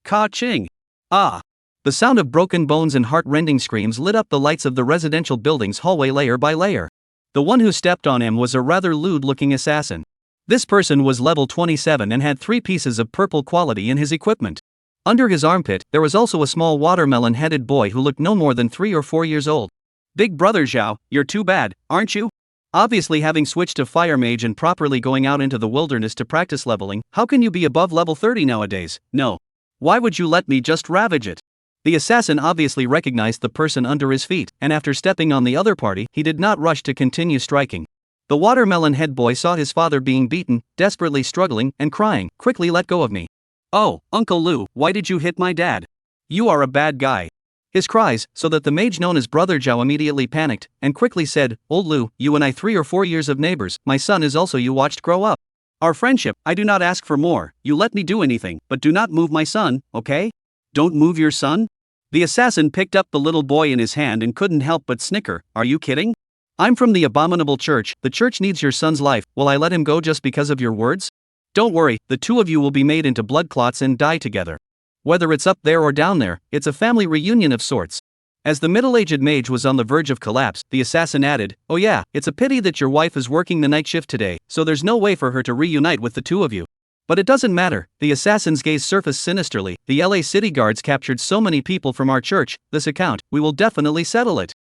Ka-ching! Ah! The sound of broken bones and heart-rending screams lit up the lights of the residential building's hallway layer by layer. The one who stepped on him was a rather lewd-looking assassin. This person was level 27 and had 3 pieces of purple quality in his equipment. Under his armpit, there was also a small watermelon-headed boy who looked no more than 3 or 4 years old. Big brother Zhao, you're too bad, aren't you? Obviously, having switched to fire mage and properly going out into the wilderness to practice leveling, how can you be above level 30 nowadays? No. Why would you let me just ravage it? The assassin obviously recognized the person under his feet, and after stepping on the other party, he did not rush to continue striking. The watermelon head boy saw his father being beaten, desperately struggling, and crying, "Quickly let go of me. Oh, Uncle Lou, why did you hit my dad? You are a bad guy." His cries, so that the mage known as Brother Zhao immediately panicked, and quickly said, "Old Lou, you and I 3 or 4 years of neighbors, my son is also you watched grow up. Our friendship, I do not ask for more, you let me do anything, but do not move my son, okay? Don't move your son?" The assassin picked up the little boy in his hand and couldn't help but snicker. "Are you kidding? I'm from the abominable church, the church needs your son's life, will I let him go just because of your words? Don't worry, the 2 of you will be made into blood clots and die together. Whether it's up there or down there, it's a family reunion of sorts." As the middle-aged mage was on the verge of collapse, the assassin added, "Oh yeah, it's a pity that your wife is working the night shift today, so there's no way for her to reunite with the 2 of you. But it doesn't matter." The assassin's gaze surfaced sinisterly. "The LA city guards captured so many people from our church, this account, we will definitely settle it.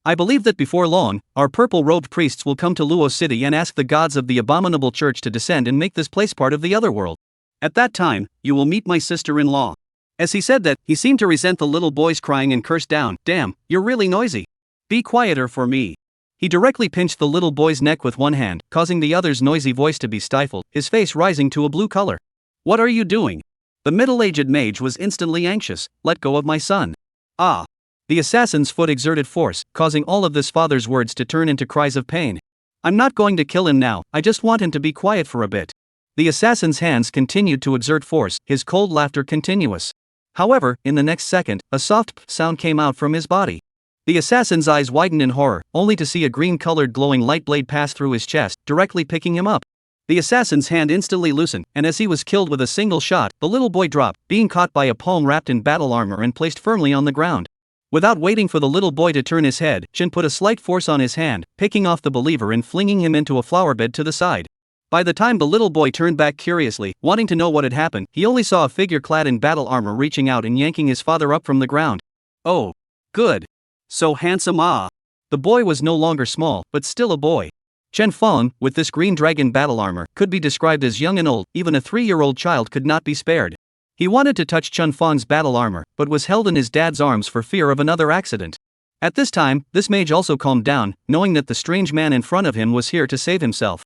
I believe that before long, our purple-robed priests will come to Luo City and ask the gods of the abominable church to descend and make this place part of the other world. At that time, you will meet my sister-in-law." As he said that, he seemed to resent the little boy's crying and cursed down, "Damn, you're really noisy. Be quieter for me." He directly pinched the little boy's neck with one hand, causing the other's noisy voice to be stifled, his face rising to a blue color. "What are you doing?" The middle-aged mage was instantly anxious. "Let go of my son." "Ah." The assassin's foot exerted force, causing all of this father's words to turn into cries of pain. "I'm not going to kill him now, I just want him to be quiet for a bit." The assassin's hands continued to exert force, his cold laughter continuous. However, in the next second, a soft p sound came out from his body. The assassin's eyes widened in horror, only to see a green-colored glowing light blade pass through his chest, directly picking him up. The assassin's hand instantly loosened, and as he was killed with a single shot, the little boy dropped, being caught by a palm wrapped in battle armor and placed firmly on the ground. Without waiting for the little boy to turn his head, Jin put a slight force on his hand, picking off the believer and flinging him into a flower bed to the side. By the time the little boy turned back curiously, wanting to know what had happened, he only saw a figure clad in battle armor reaching out and yanking his father up from the ground. "Oh. Good. So handsome, ah." The boy was no longer small, but still a boy. Chen Fang, with this green dragon battle armor, could be described as young and old, even a 3-year-old child could not be spared. He wanted to touch Chen Fang's battle armor, but was held in his dad's arms for fear of another accident. At this time, this mage also calmed down, knowing that the strange man in front of him was here to save himself.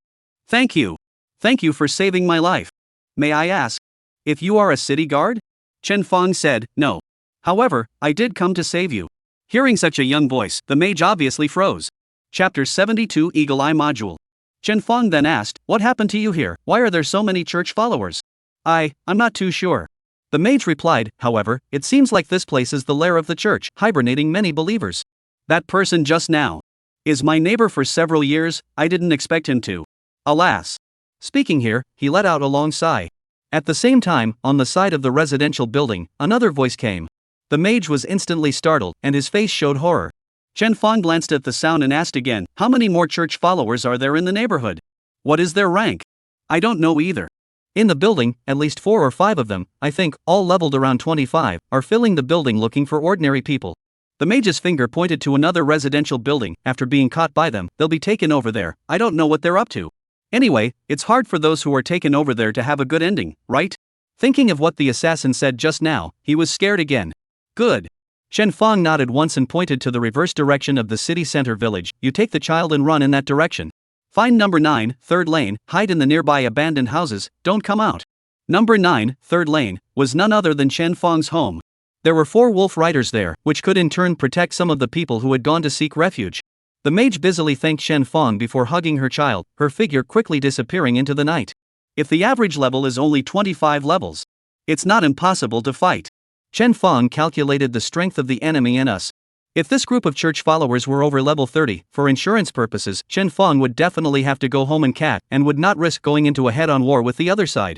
"Thank you. Thank you for saving my life. May I ask if you are a city guard?" Chen Fang said, "No. However, I did come to save you." Hearing such a young voice, the mage obviously froze. Chapter 72 Eagle Eye Module. Chen Fang then asked, "What happened to you here? Why are there so many church followers?" I'm not too sure." The mage replied, "However, it seems like this place is the lair of the church, hibernating many believers. That person just now is my neighbor for several years, I didn't expect him to. Alas." Speaking here, he let out a long sigh. At the same time, on the side of the residential building, another voice came. The mage was instantly startled, and his face showed horror. Chen Fang glanced at the sound and asked again, "How many more church followers are there in the neighborhood? What is their rank?" "I don't know either. In the building, at least 4 or 5 of them, I think, all leveled around 25, are filling the building looking for ordinary people." The mage's finger pointed to another residential building. "After being caught by them, they'll be taken over there. I don't know what they're up to. Anyway, it's hard for those who are taken over there to have a good ending, right? Thinking of what the assassin said just now, he was scared again. Good. Chen Fong nodded once and pointed to the reverse direction of the city center village. You take the child and run in that direction. Find number 9, third lane, hide in the nearby abandoned houses, don't come out. Number 9, third lane, was none other than Chen Fong's home. There were 4 wolf riders there, which could in turn protect some of the people who had gone to seek refuge. The mage busily thanked Chen Fong before hugging her child, her figure quickly disappearing into the night. If the average level is only 25 levels, it's not impossible to fight. Chen Fong calculated the strength of the enemy and us. If this group of church followers were over level 30, for insurance purposes, Chen Fong would definitely have to go home and cat, and would not risk going into a head-on war with the other side.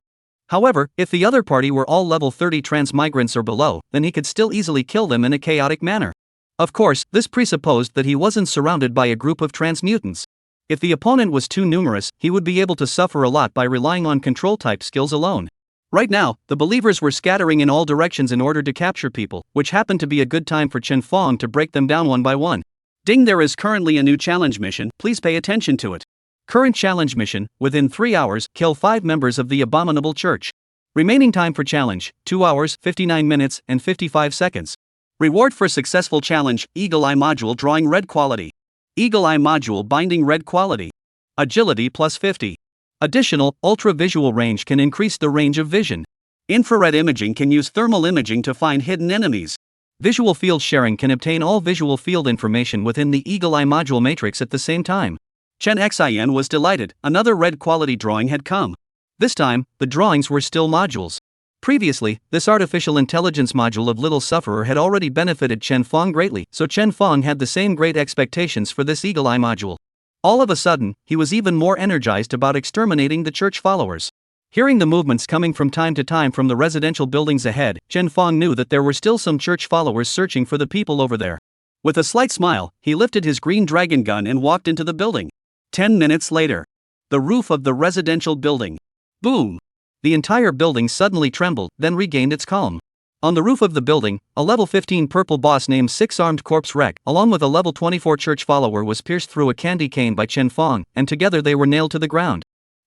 However, if the other party were all level 30 transmigrants or below, then he could still easily kill them in a chaotic manner. Of course, this presupposed that he wasn't surrounded by a group of transmutants. If the opponent was too numerous, he would be able to suffer a lot by relying on control-type skills alone. Right now, the believers were scattering in all directions in order to capture people, which happened to be a good time for Chen Fong to break them down one by one. Ding, there is currently a new challenge mission, please pay attention to it. Current challenge mission, within 3 hours, kill 5 members of the abominable church. Remaining time for challenge, 2 hours, 59 minutes, and 55 seconds. Reward for successful challenge, Eagle Eye Module drawing red quality. Eagle Eye Module binding red quality. Agility plus 50. Additional, ultra visual range can increase the range of vision. Infrared imaging can use thermal imaging to find hidden enemies. Visual field sharing can obtain all visual field information within the Eagle Eye Module matrix at the same time. Chen Xin was delighted, another red quality drawing had come. This time, the drawings were still modules. Previously, this artificial intelligence module of Little Sufferer had already benefited Chen Fong greatly, so Chen Fong had the same great expectations for this Eagle Eye module. All of a sudden, he was even more energized about exterminating the church followers. Hearing the movements coming from time to time from the residential buildings ahead, Chen Fong knew that there were still some church followers searching for the people over there. With a slight smile, he lifted his green dragon gun and walked into the building. 10 minutes later. The roof of the residential building. Boom! The entire building suddenly trembled, then regained its calm. On the roof of the building, a level 15 purple boss named Six-Armed Corpse Wreck, along with a level 24 church follower, was pierced through a candy cane by Chen Fong, and together they were nailed to the ground.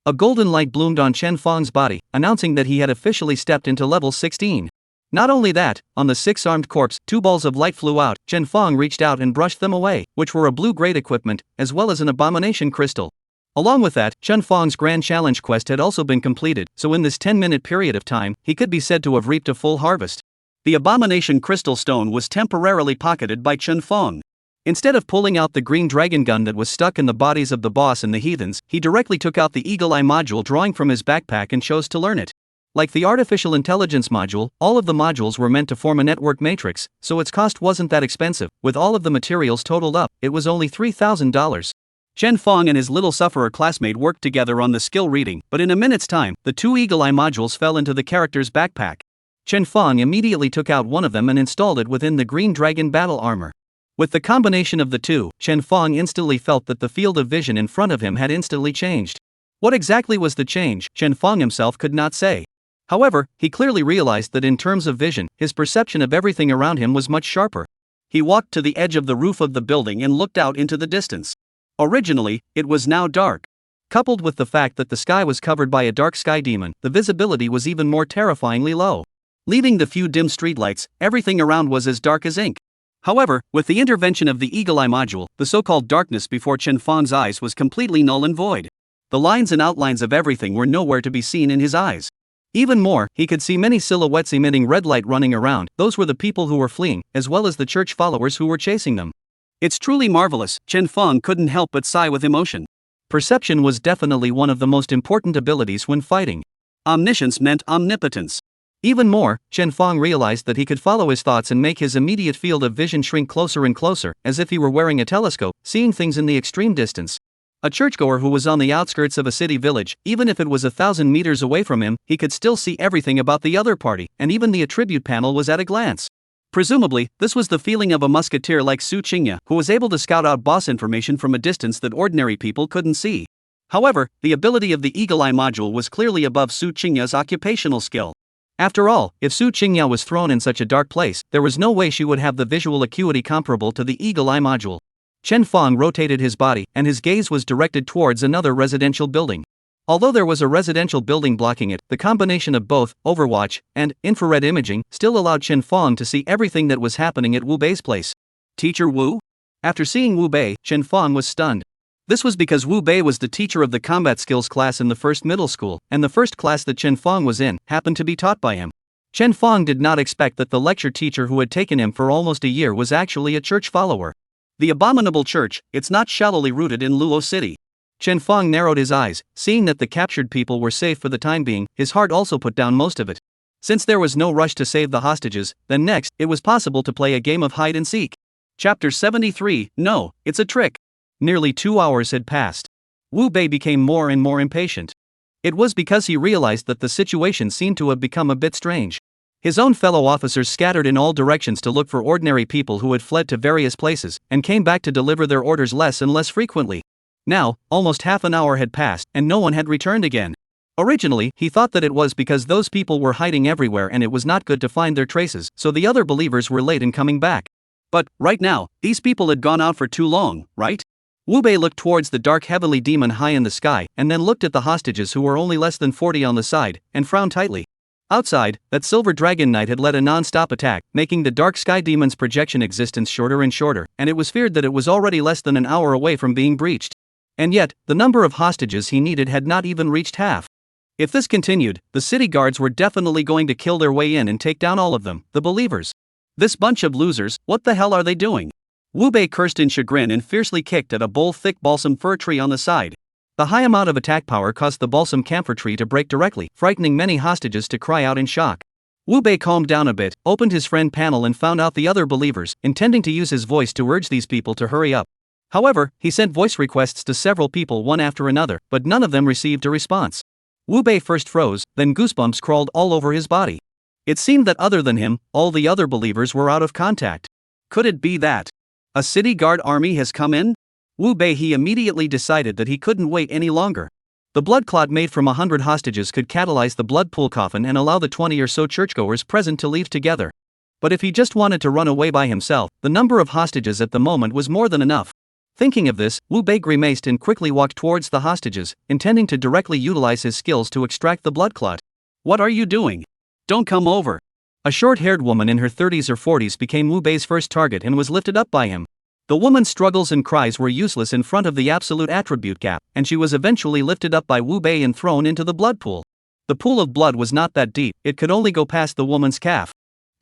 A golden light bloomed on Chen Fong's body, announcing that he had officially stepped into level 16. Not only that, on the six-armed corpse, 2 balls of light flew out. Chen Fong reached out and brushed them away, which were a blue-grade equipment, as well as an abomination crystal. Along with that, Chen Fong's grand challenge quest had also been completed, so in this 10-minute period of time, he could be said to have reaped a full harvest. The abomination crystal stone was temporarily pocketed by Chen Fong. Instead of pulling out the green dragon gun that was stuck in the bodies of the boss and the heathens, he directly took out the Eagle Eye module drawing from his backpack and chose to learn it. Like the artificial intelligence module, all of the modules were meant to form a network matrix, so its cost wasn't that expensive. With all of the materials totaled up, it was only $3,000. Chen Fong and his Little Sufferer classmate worked together on the skill reading, but in a minute's time, the 2 Eagle Eye modules fell into the character's backpack. Chen Fong immediately took out one of them and installed it within the Green Dragon battle armor. With the combination of the two, Chen Fong instantly felt that the field of vision in front of him had instantly changed. What exactly was the change, Chen Fong himself could not say. However, he clearly realized that in terms of vision, his perception of everything around him was much sharper. He walked to the edge of the roof of the building and looked out into the distance. Originally, it was now dark. Coupled with the fact that the sky was covered by a dark sky demon, the visibility was even more terrifyingly low. Leaving the few dim streetlights, everything around was as dark as ink. However, with the intervention of the Eagle Eye module, the so-called darkness before Chen Fong's eyes was completely null and void. The lines and outlines of everything were nowhere to be seen in his eyes. Even more, he could see many silhouettes emitting red light running around. Those were the people who were fleeing, as well as the church followers who were chasing them. It's truly marvelous, Chen Fong couldn't help but sigh with emotion. Perception was definitely one of the most important abilities when fighting. Omniscience meant omnipotence. Even more, Chen Fong realized that he could follow his thoughts and make his immediate field of vision shrink closer and closer, as if he were wearing a telescope, seeing things in the extreme distance. A churchgoer who was on the outskirts of a city village, even if it was 1,000 meters away from him, he could still see everything about the other party, and even the attribute panel was at a glance. Presumably, this was the feeling of a musketeer like Su Qingya, who was able to scout out boss information from a distance that ordinary people couldn't see. However, the ability of the Eagle Eye module was clearly above Su Qingya's occupational skill. After all, if Su Qingya was thrown in such a dark place, there was no way she would have the visual acuity comparable to the Eagle Eye module. Chen Fong rotated his body, and his gaze was directed towards another residential building. Although there was a residential building blocking it, the combination of both overwatch and infrared imaging still allowed Chen Fong to see everything that was happening at Wu Bei's place. Teacher Wu? After seeing Wu Bei, Chen Fong was stunned. This was because Wu Bei was the teacher of the combat skills class in the first middle school, and the first class that Chen Fong was in happened to be taught by him. Chen Fong did not expect that the lecture teacher who had taken him for almost a year was actually a church follower. The abominable church, it's not shallowly rooted in Luo City. Chen Fong narrowed his eyes, seeing that the captured people were safe for the time being. His heart also put down most of it. Since there was no rush to save the hostages, then next, it was possible to play a game of hide and seek. Chapter 73, No, it's a trick. Nearly 2 hours had passed. Wu Bei became more and more impatient. It was because he realized that the situation seemed to have become a bit strange. His own fellow officers scattered in all directions to look for ordinary people who had fled to various places, and came back to deliver their orders less and less frequently. Now, almost half an hour had passed, and no one had returned again. Originally, he thought that it was because those people were hiding everywhere and it was not good to find their traces, so the other believers were late in coming back. But, right now, these people had gone out for too long, right? Wu Bei looked towards the dark heavenly demon high in the sky, and then looked at the hostages who were only less than 40 on the side, and frowned tightly. Outside, that silver dragon knight had led a non-stop attack, making the dark sky demon's projection existence shorter and shorter, and it was feared that it was already less than an hour away from being breached. And yet, the number of hostages he needed had not even reached half. If this continued, the city guards were definitely going to kill their way in and take down all of them, the believers. This bunch of losers, what the hell are they doing? Wu Bei cursed in chagrin and fiercely kicked at a thick balsam fir tree on the side. The high amount of attack power caused the balsam camphor tree to break directly, frightening many hostages to cry out in shock. Wu Bei calmed down a bit, opened his friend panel and found out the other believers, intending to use his voice to urge these people to hurry up. However, he sent voice requests to several people one after another, but none of them received a response. Wu Bei first froze, then goosebumps crawled all over his body. It seemed that other than him, all the other believers were out of contact. Could it be that a city guard army has come in? Wu Bei he immediately decided that he couldn't wait any longer. The blood clot made from 100 hostages could catalyze the blood pool coffin and allow the 20 or so churchgoers present to leave together. But if he just wanted to run away by himself, the number of hostages at the moment was more than enough. Thinking of this, Wu Bei grimaced and quickly walked towards the hostages, intending to directly utilize his skills to extract the blood clot. What are you doing? Don't come over. A short-haired woman in her 30s or 40s became Wu Bei's first target and was lifted up by him. The woman's struggles and cries were useless in front of the absolute attribute gap, and she was eventually lifted up by Wu Bei and thrown into the blood pool. The pool of blood was not that deep, it could only go past the woman's calf.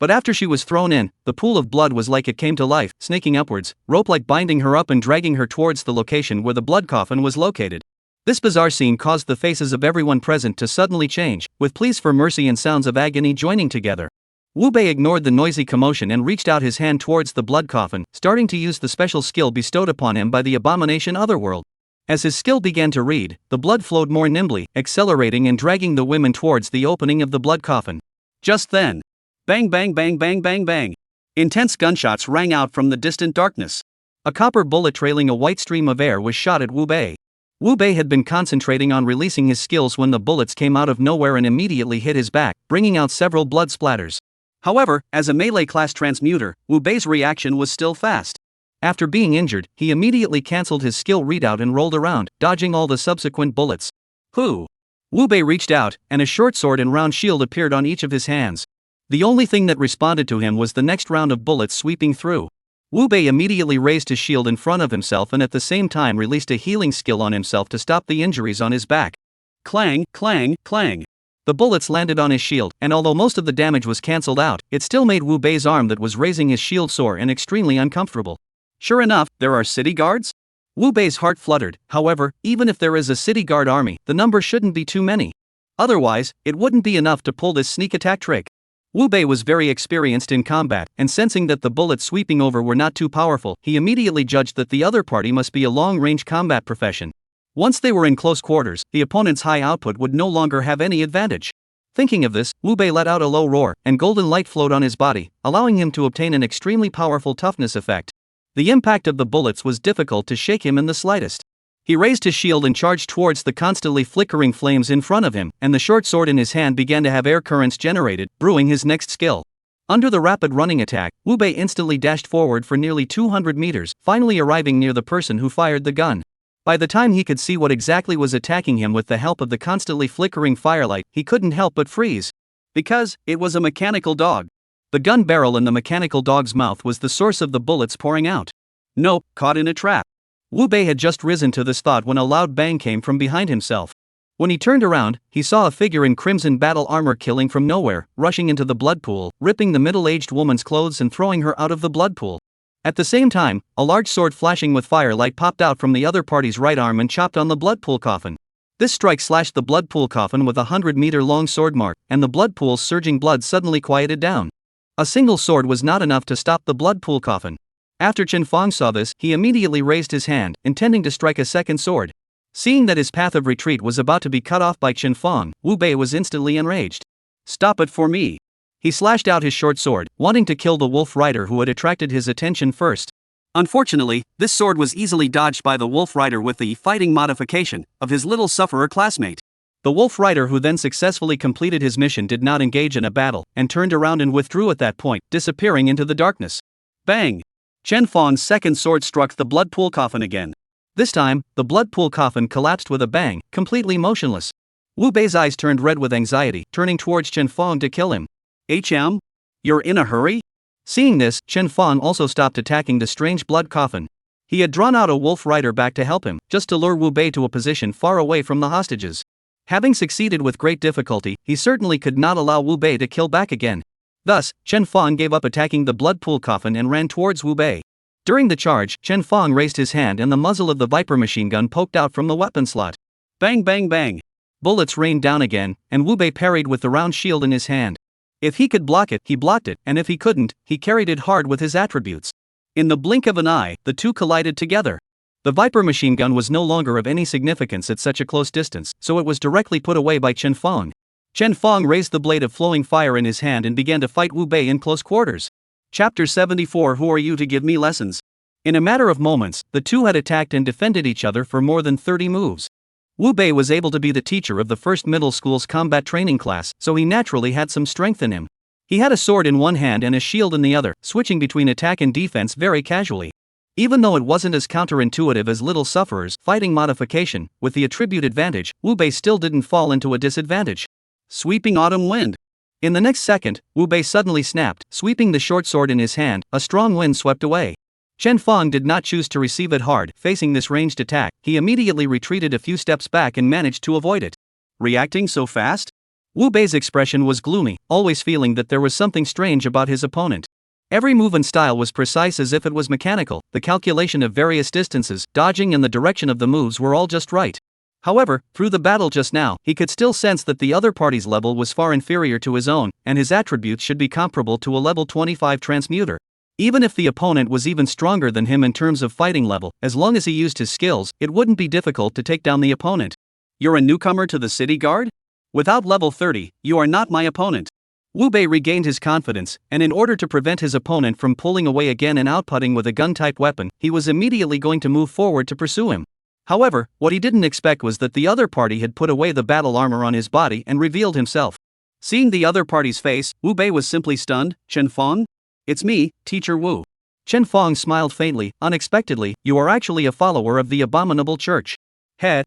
But after she was thrown in, the pool of blood was like it came to life, snaking upwards, rope-like binding her up and dragging her towards the location where the blood coffin was located. This bizarre scene caused the faces of everyone present to suddenly change, with pleas for mercy and sounds of agony joining together. Wu Bei ignored the noisy commotion and reached out his hand towards the blood coffin, starting to use the special skill bestowed upon him by the abomination Otherworld. As his skill began to read, the blood flowed more nimbly, accelerating and dragging the women towards the opening of the blood coffin. Just then, bang bang bang bang bang bang. Intense gunshots rang out from the distant darkness. A copper bullet trailing a white stream of air was shot at Wu Bei. Wu Bei had been concentrating on releasing his skills when the bullets came out of nowhere and immediately hit his back, bringing out several blood splatters. However, as a melee class transmuter, Wu Bei's reaction was still fast. After being injured, he immediately cancelled his skill readout and rolled around, dodging all the subsequent bullets. Wu Bei reached out, and a short sword and round shield appeared on each of his hands. The only thing that responded to him was the next round of bullets sweeping through. Wu Bei immediately raised his shield in front of himself and at the same time released a healing skill on himself to stop the injuries on his back. Clang, clang, clang. The bullets landed on his shield, and although most of the damage was cancelled out, it still made Wu Bei's arm that was raising his shield sore and extremely uncomfortable. Sure enough, there are city guards? Wu Bei's heart fluttered. However, even if there is a city guard army, the number shouldn't be too many. Otherwise, it wouldn't be enough to pull this sneak attack trick. Wu Bei was very experienced in combat, and sensing that the bullets sweeping over were not too powerful, he immediately judged that the other party must be a long-range combat profession. Once they were in close quarters, the opponent's high output would no longer have any advantage. Thinking of this, Wu Bei let out a low roar, and golden light flowed on his body, allowing him to obtain an extremely powerful toughness effect. The impact of the bullets was difficult to shake him in the slightest. He raised his shield and charged towards the constantly flickering flames in front of him, and the short sword in his hand began to have air currents generated, brewing his next skill. Under the rapid running attack, Wu Bei instantly dashed forward for nearly 200 meters, finally arriving near the person who fired the gun. By the time he could see what exactly was attacking him with the help of the constantly flickering firelight, he couldn't help but freeze. Because it was a mechanical dog. The gun barrel in the mechanical dog's mouth was the source of the bullets pouring out. Nope, caught in a trap. Wu Bei had just risen to this thought when a loud bang came from behind himself. When he turned around, he saw a figure in crimson battle armor killing from nowhere, rushing into the blood pool, ripping the middle-aged woman's clothes and throwing her out of the blood pool. At the same time, a large sword flashing with firelight popped out from the other party's right arm and chopped on the blood pool coffin. This strike slashed the blood pool coffin with a 100-meter-long sword mark, and the blood pool's surging blood suddenly quieted down. A single sword was not enough to stop the blood pool coffin. After Chen Fong saw this, he immediately raised his hand, intending to strike a second sword. Seeing that his path of retreat was about to be cut off by Chen Fong, Wu Bei was instantly enraged. "Stop it for me!" He slashed out his short sword, wanting to kill the wolf rider who had attracted his attention first. Unfortunately, this sword was easily dodged by the wolf rider with the fighting modification of his little sufferer classmate. The wolf rider who then successfully completed his mission did not engage in a battle, and turned around and withdrew at that point, disappearing into the darkness. Bang! Chen Fong's second sword struck the blood pool coffin again. This time, the blood pool coffin collapsed with a bang, completely motionless. Wu Bei's eyes turned red with anxiety, turning towards Chen Fong to kill him. "HM? You're in a hurry?" Seeing this, Chen Fong also stopped attacking the strange blood coffin. He had drawn out a wolf rider back to help him, just to lure Wu Bei to a position far away from the hostages. Having succeeded with great difficulty, he certainly could not allow Wu Bei to kill back again. Thus, Chen Fong gave up attacking the blood pool coffin and ran towards Wu Bei. During the charge, Chen Fong raised his hand and the muzzle of the Viper machine gun poked out from the weapon slot. Bang bang bang! Bullets rained down again, and Wu Bei parried with the round shield in his hand. If he could block it, he blocked it, and if he couldn't, he carried it hard with his attributes. In the blink of an eye, the two collided together. The Viper machine gun was no longer of any significance at such a close distance, so it was directly put away by Chen Fong. Chen Fong raised the blade of flowing fire in his hand and began to fight Wu Bei in close quarters. Chapter 74. Who are you to give me lessons? In a matter of moments, the two had attacked and defended each other for more than 30 moves. Wu Bei was able to be the teacher of the first middle school's combat training class, so he naturally had some strength in him. He had a sword in one hand and a shield in the other, switching between attack and defense very casually. Even though it wasn't as counterintuitive as Little Sufferer's fighting modification, with the attribute advantage, Wu Bei still didn't fall into a disadvantage. Sweeping autumn wind. In the next second, Wu Bei suddenly snapped, sweeping the short sword in his hand. A strong wind swept away. Chen Fong did not choose to receive it hard. Facing this ranged attack, he immediately retreated a few steps back and managed to avoid it. Reacting so fast? Wu Bei's expression was gloomy, always feeling that there was something strange about his opponent. Every move and style was precise as if it was mechanical. The calculation of various distances, dodging and the direction of the moves were all just right. However, through the battle just now, he could still sense that the other party's level was far inferior to his own, and his attributes should be comparable to a level 25 transmuter. Even if the opponent was even stronger than him in terms of fighting level, as long as he used his skills, it wouldn't be difficult to take down the opponent. You're a newcomer to the city guard? Without level 30, you are not my opponent. Wu Bei regained his confidence, and in order to prevent his opponent from pulling away again and outputting with a gun-type weapon, he was immediately going to move forward to pursue him. However, what he didn't expect was that the other party had put away the battle armor on his body and revealed himself. Seeing the other party's face, Wu Bei was simply stunned. "Chen Fong? It's me, Teacher Wu." Chen Fong smiled faintly. "Unexpectedly, you are actually a follower of the abominable church."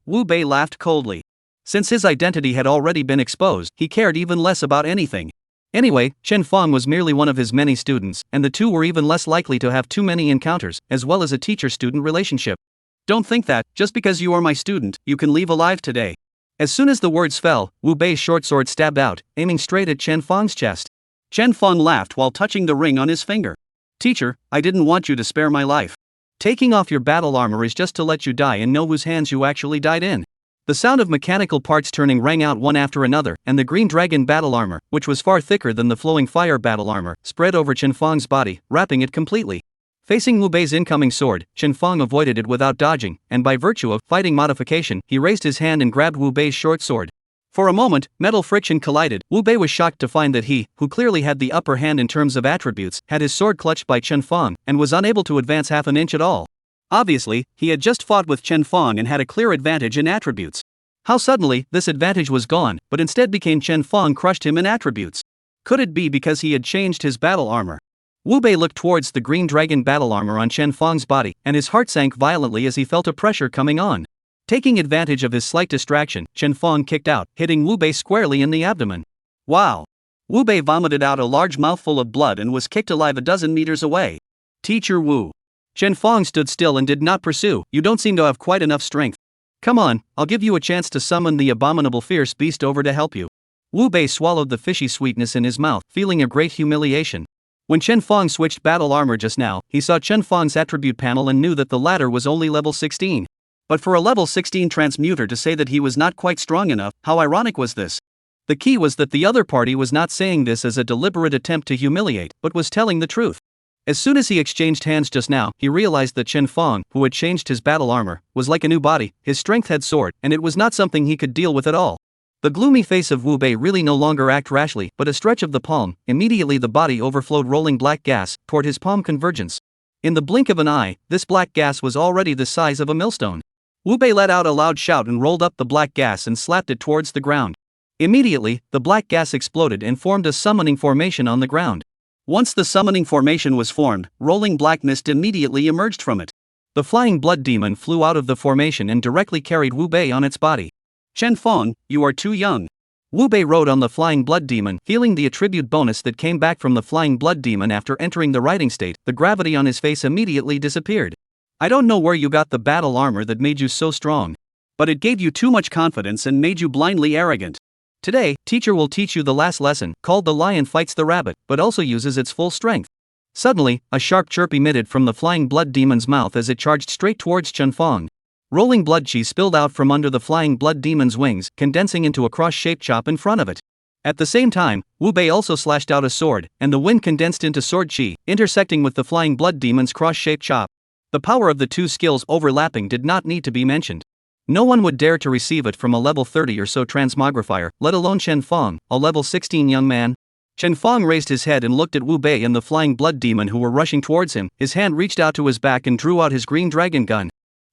Wu Bei laughed coldly. Since his identity had already been exposed, he cared even less about anything. Anyway, Chen Fong was merely one of his many students, and the two were even less likely to have too many encounters, as well as a teacher-student relationship. "Don't think that, just because you are my student, you can leave alive today." As soon as the words fell, Wu Bei's short sword stabbed out, aiming straight at Chen Fong's chest. Chen Fong laughed while touching the ring on his finger. "Teacher, I didn't want you to spare my life. Taking off your battle armor is just to let you die and know whose hands you actually died in." The sound of mechanical parts turning rang out one after another, and the green dragon battle armor, which was far thicker than the flowing fire battle armor, spread over Chen Fong's body, wrapping it completely. Facing Wu Bei's incoming sword, Chen Fong avoided it without dodging, and by virtue of fighting modification, he raised his hand and grabbed Wu Bei's short sword. For a moment, metal friction collided. Wu Bei was shocked to find that he, who clearly had the upper hand in terms of attributes, had his sword clutched by Chen Fong, and was unable to advance half an inch at all. Obviously, he had just fought with Chen Fong and had a clear advantage in attributes. How suddenly, this advantage was gone, but instead became Chen Fong crushed him in attributes. Could it be because he had changed his battle armor? Wu Bei looked towards the green dragon battle armor on Chen Fang's body, and his heart sank violently as he felt a pressure coming on. Taking advantage of his slight distraction, Chen Fang kicked out, hitting Wu Bei squarely in the abdomen. Wow! Wu Bei vomited out a large mouthful of blood and was kicked alive a dozen meters away. Teacher Wu. Chen Fang stood still and did not pursue. You don't seem to have quite enough strength. Come on, I'll give you a chance to summon the abominable fierce beast over to help you. Wu Bei swallowed the fishy sweetness in his mouth, feeling a great humiliation. When Chen Fang switched battle armor just now, he saw Chen Fang's attribute panel and knew that the latter was only level 16. But for a level 16 transmuter to say that he was not quite strong enough, how ironic was this? The key was that the other party was not saying this as a deliberate attempt to humiliate, but was telling the truth. As soon as he exchanged hands just now, he realized that Chen Fang, who had changed his battle armor, was like a new body, his strength had soared, and it was not something he could deal with at all. The gloomy face of Wu Bei really no longer acted rashly, but a stretch of the palm, immediately the body overflowed rolling black gas, toward his palm convergence. In the blink of an eye, this black gas was already the size of a millstone. Wu Bei let out a loud shout and rolled up the black gas and slapped it towards the ground. Immediately, the black gas exploded and formed a summoning formation on the ground. Once the summoning formation was formed, rolling black mist immediately emerged from it. The flying blood demon flew out of the formation and directly carried Wu Bei on its body. Chen Fang, you are too young. Wu Bei rode on the flying blood demon, feeling the attribute bonus that came back from the flying blood demon after entering the riding state. The gravity on his face immediately disappeared. I don't know where you got the battle armor that made you so strong. But it gave you too much confidence and made you blindly arrogant. Today, teacher will teach you the last lesson, called The Lion Fights the Rabbit, but also uses its full strength. Suddenly, a sharp chirp emitted from the flying blood demon's mouth as it charged straight towards Chen Fang. Rolling blood chi spilled out from under the flying blood demon's wings, condensing into a cross-shaped chop in front of it. At the same time, Wu Bei also slashed out a sword, and the wind condensed into sword chi, intersecting with the flying blood demon's cross-shaped chop. The power of the two skills overlapping did not need to be mentioned. No one would dare to receive it from a level 30 or so transmogrifier, let alone Chen Fang, a level 16 young man. Chen Fang raised his head and looked at Wu Bei and the flying blood demon who were rushing towards him. His hand reached out to his back and drew out his green dragon gun.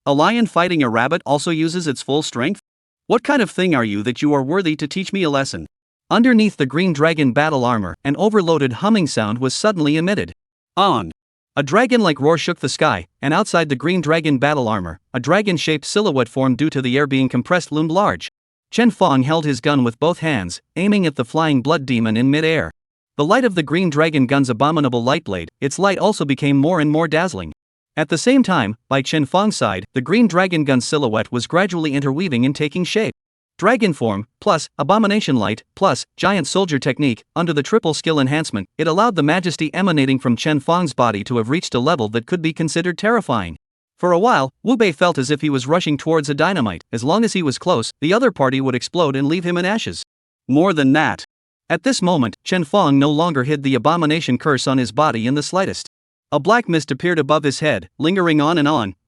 A lion fighting a rabbit also uses its full strength? What kind of thing are you that you are worthy to teach me a lesson? Underneath the green dragon battle armor, an overloaded humming sound was suddenly emitted. On! A dragon-like roar shook the sky, and outside the green dragon battle armor, a dragon-shaped silhouette formed due to the air being compressed loomed large. Chen Fang held his gun with both hands, aiming at the flying blood demon in mid-air. The light of the green dragon gun's abominable light blade, its light also became more and more dazzling. At the same time, by Chen Fang's side, the green dragon gun silhouette was gradually interweaving and taking shape. Dragon form, plus, abomination light, plus, giant soldier technique, under the triple skill enhancement, it allowed the majesty emanating from Chen Fang's body to have reached a level that could be considered terrifying. For a while, Wu Bei felt as if he was rushing towards a dynamite. As long as he was close, the other party would explode and leave him in ashes. More than that. At this moment, Chen Fang no longer hid the abomination curse on his body in the slightest. A black mist appeared above his head, lingering on,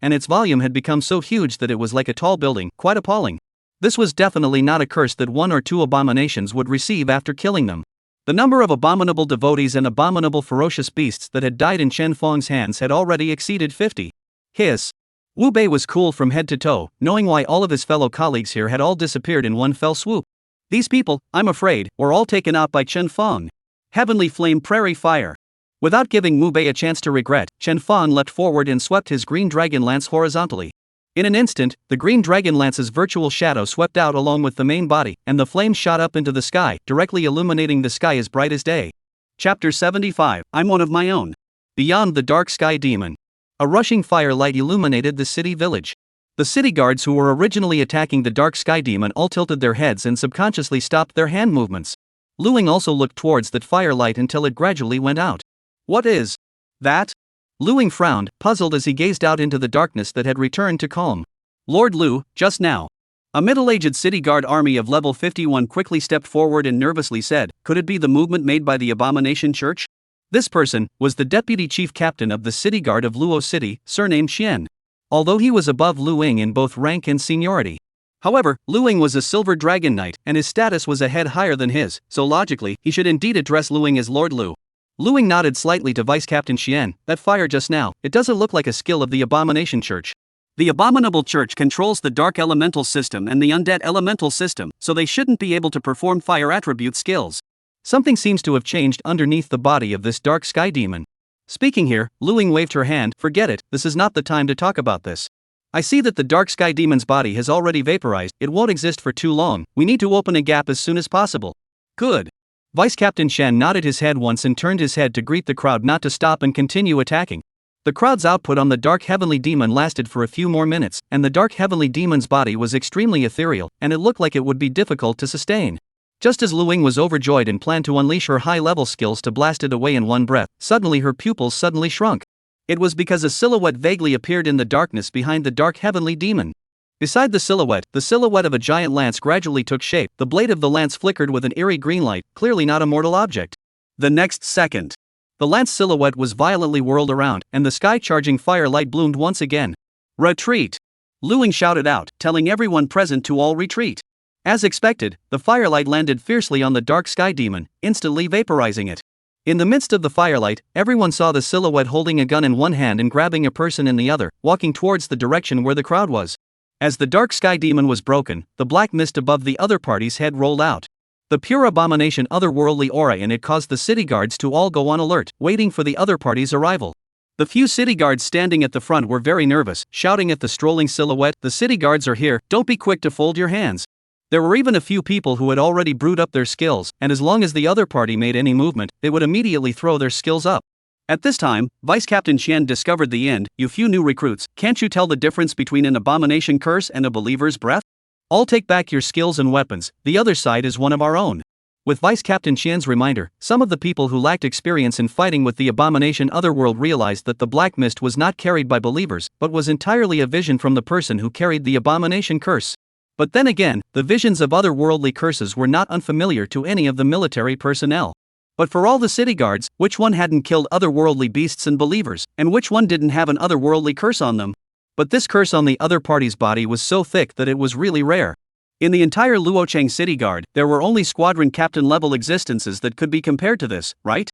and its volume had become so huge that it was like a tall building, quite appalling. This was definitely not a curse that one or two abominations would receive after killing them. The number of abominable devotees and abominable ferocious beasts that had died in Chen Fang's hands had already exceeded 50. Hiss. Wu Bei was cool from head to toe, knowing why all of his fellow colleagues here had all disappeared in one fell swoop. These people, I'm afraid, were all taken out by Chen Fang. Heavenly flame prairie fire. Without giving Wu Bei a chance to regret, Chen Fang leapt forward and swept his green dragon lance horizontally. In an instant, the green dragon lance's virtual shadow swept out along with the main body, and the flames shot up into the sky, directly illuminating the sky as bright as day. Chapter 75, I'm one of my own. Beyond the dark sky demon. A rushing firelight illuminated the city village. The city guards who were originally attacking the dark sky demon all tilted their heads and subconsciously stopped their hand movements. Luing also looked towards that firelight until it gradually went out. What is that? Luing frowned, puzzled as he gazed out into the darkness that had returned to calm. Lord Lu, just now. A middle-aged city guard army of level 51 quickly stepped forward and nervously said, could it be the movement made by the Abomination Church? This person was the deputy chief captain of the city guard of Luo City, surnamed Xian. Although he was above Lu Ying in both rank and seniority. However, Lu Ying was a silver dragon knight, and his status was a head higher than his, so logically, he should indeed address Lu Ying as Lord Lu. Lu Ying nodded slightly to Vice Captain Xian. That fire just now, it doesn't look like a skill of the Abomination Church. The Abominable Church controls the Dark Elemental System and the Undead Elemental System, so they shouldn't be able to perform fire attribute skills. Something seems to have changed underneath the body of this dark sky demon. Speaking here, Lu Ying waved her hand. Forget it, this is not the time to talk about this. I see that the dark sky demon's body has already vaporized, it won't exist for too long, we need to open a gap as soon as possible. Good. Vice Captain Shen nodded his head once and turned his head to greet the crowd not to stop and continue attacking. The crowd's output on the dark heavenly demon lasted for a few more minutes, and the dark heavenly demon's body was extremely ethereal, and it looked like it would be difficult to sustain. Just as Lu Ying was overjoyed and planned to unleash her high-level skills to blast it away in one breath, suddenly her pupils suddenly shrunk. It was because a silhouette vaguely appeared in the darkness behind the dark heavenly demon. Beside the silhouette of a giant lance gradually took shape. The blade of the lance flickered with an eerie green light, clearly not a mortal object. The next second, the lance silhouette was violently whirled around, and the sky-charging fire light bloomed once again. Retreat! Lu Ying shouted out, telling everyone present to all retreat. As expected, the firelight landed fiercely on the dark sky demon, instantly vaporizing it. In the midst of the firelight, everyone saw the silhouette holding a gun in one hand and grabbing a person in the other, walking towards the direction where the crowd was. As the dark sky demon was broken, the black mist above the other party's head rolled out. The pure abomination otherworldly aura in it caused the city guards to all go on alert, waiting for the other party's arrival. The few city guards standing at the front were very nervous, shouting at the strolling silhouette, "The city guards are here, don't be quick to fold your hands." There were even a few people who had already brewed up their skills, and as long as the other party made any movement, they would immediately throw their skills up. At this time, Vice Captain Qian discovered the end. "You few new recruits, can't you tell the difference between an abomination curse and a believer's breath? All take back your skills and weapons, the other side is one of our own." With Vice Captain Qian's reminder, some of the people who lacked experience in fighting with the abomination otherworld realized that the black mist was not carried by believers, but was entirely a vision from the person who carried the abomination curse. But then again, the visions of otherworldly curses were not unfamiliar to any of the military personnel. But for all the city guards, which one hadn't killed otherworldly beasts and believers, and which one didn't have an otherworldly curse on them? But this curse on the other party's body was so thick that it was really rare. In the entire Luocheng city guard, there were only squadron captain level existences that could be compared to this, right?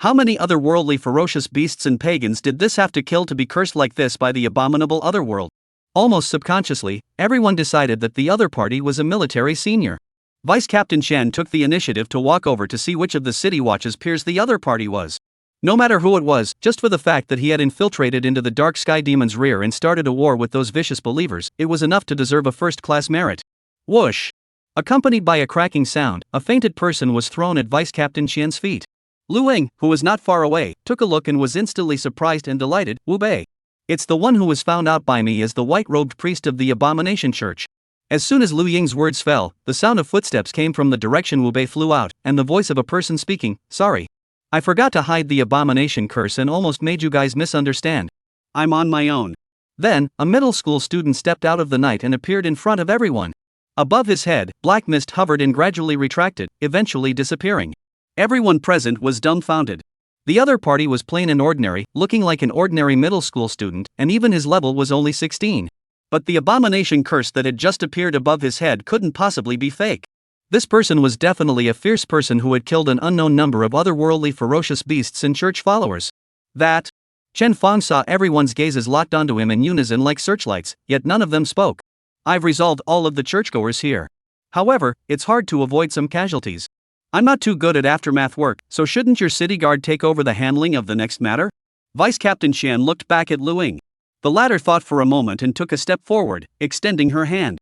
How many otherworldly ferocious beasts and pagans did this have to kill to be cursed like this by the abominable otherworld? Almost subconsciously, everyone decided that the other party was a military senior. Vice Captain Shen took the initiative to walk over to see which of the city watch's peers the other party was. No matter who it was, just for the fact that he had infiltrated into the dark sky demon's rear and started a war with those vicious believers, it was enough to deserve a first-class merit. Whoosh! Accompanied by a cracking sound, a fainted person was thrown at Vice Captain Shen's feet. Lu Ying, who was not far away, took a look and was instantly surprised and delighted. "Wu Bei. It's the one who was found out by me as the white-robed priest of the Abomination Church." As soon as Lu Ying's words fell, the sound of footsteps came from the direction Wu Bei flew out, and the voice of a person speaking. "Sorry. I forgot to hide the abomination curse and almost made you guys misunderstand. I'm on my own." Then, a middle school student stepped out of the night and appeared in front of everyone. Above his head, black mist hovered and gradually retracted, eventually disappearing. Everyone present was dumbfounded. The other party was plain and ordinary, looking like an ordinary middle school student, and even his level was only 16. But the abomination curse that had just appeared above his head couldn't possibly be fake. This person was definitely a fierce person who had killed an unknown number of otherworldly ferocious beasts and church followers. That Chen Fang saw everyone's gazes locked onto him in unison like searchlights, yet none of them spoke. "I've resolved all of the churchgoers here. However, it's hard to avoid some casualties. I'm not too good at aftermath work, so shouldn't your city guard take over the handling of the next matter?" Vice Captain Shen looked back at Lu Ying. The latter thought for a moment and took a step forward, extending her hand.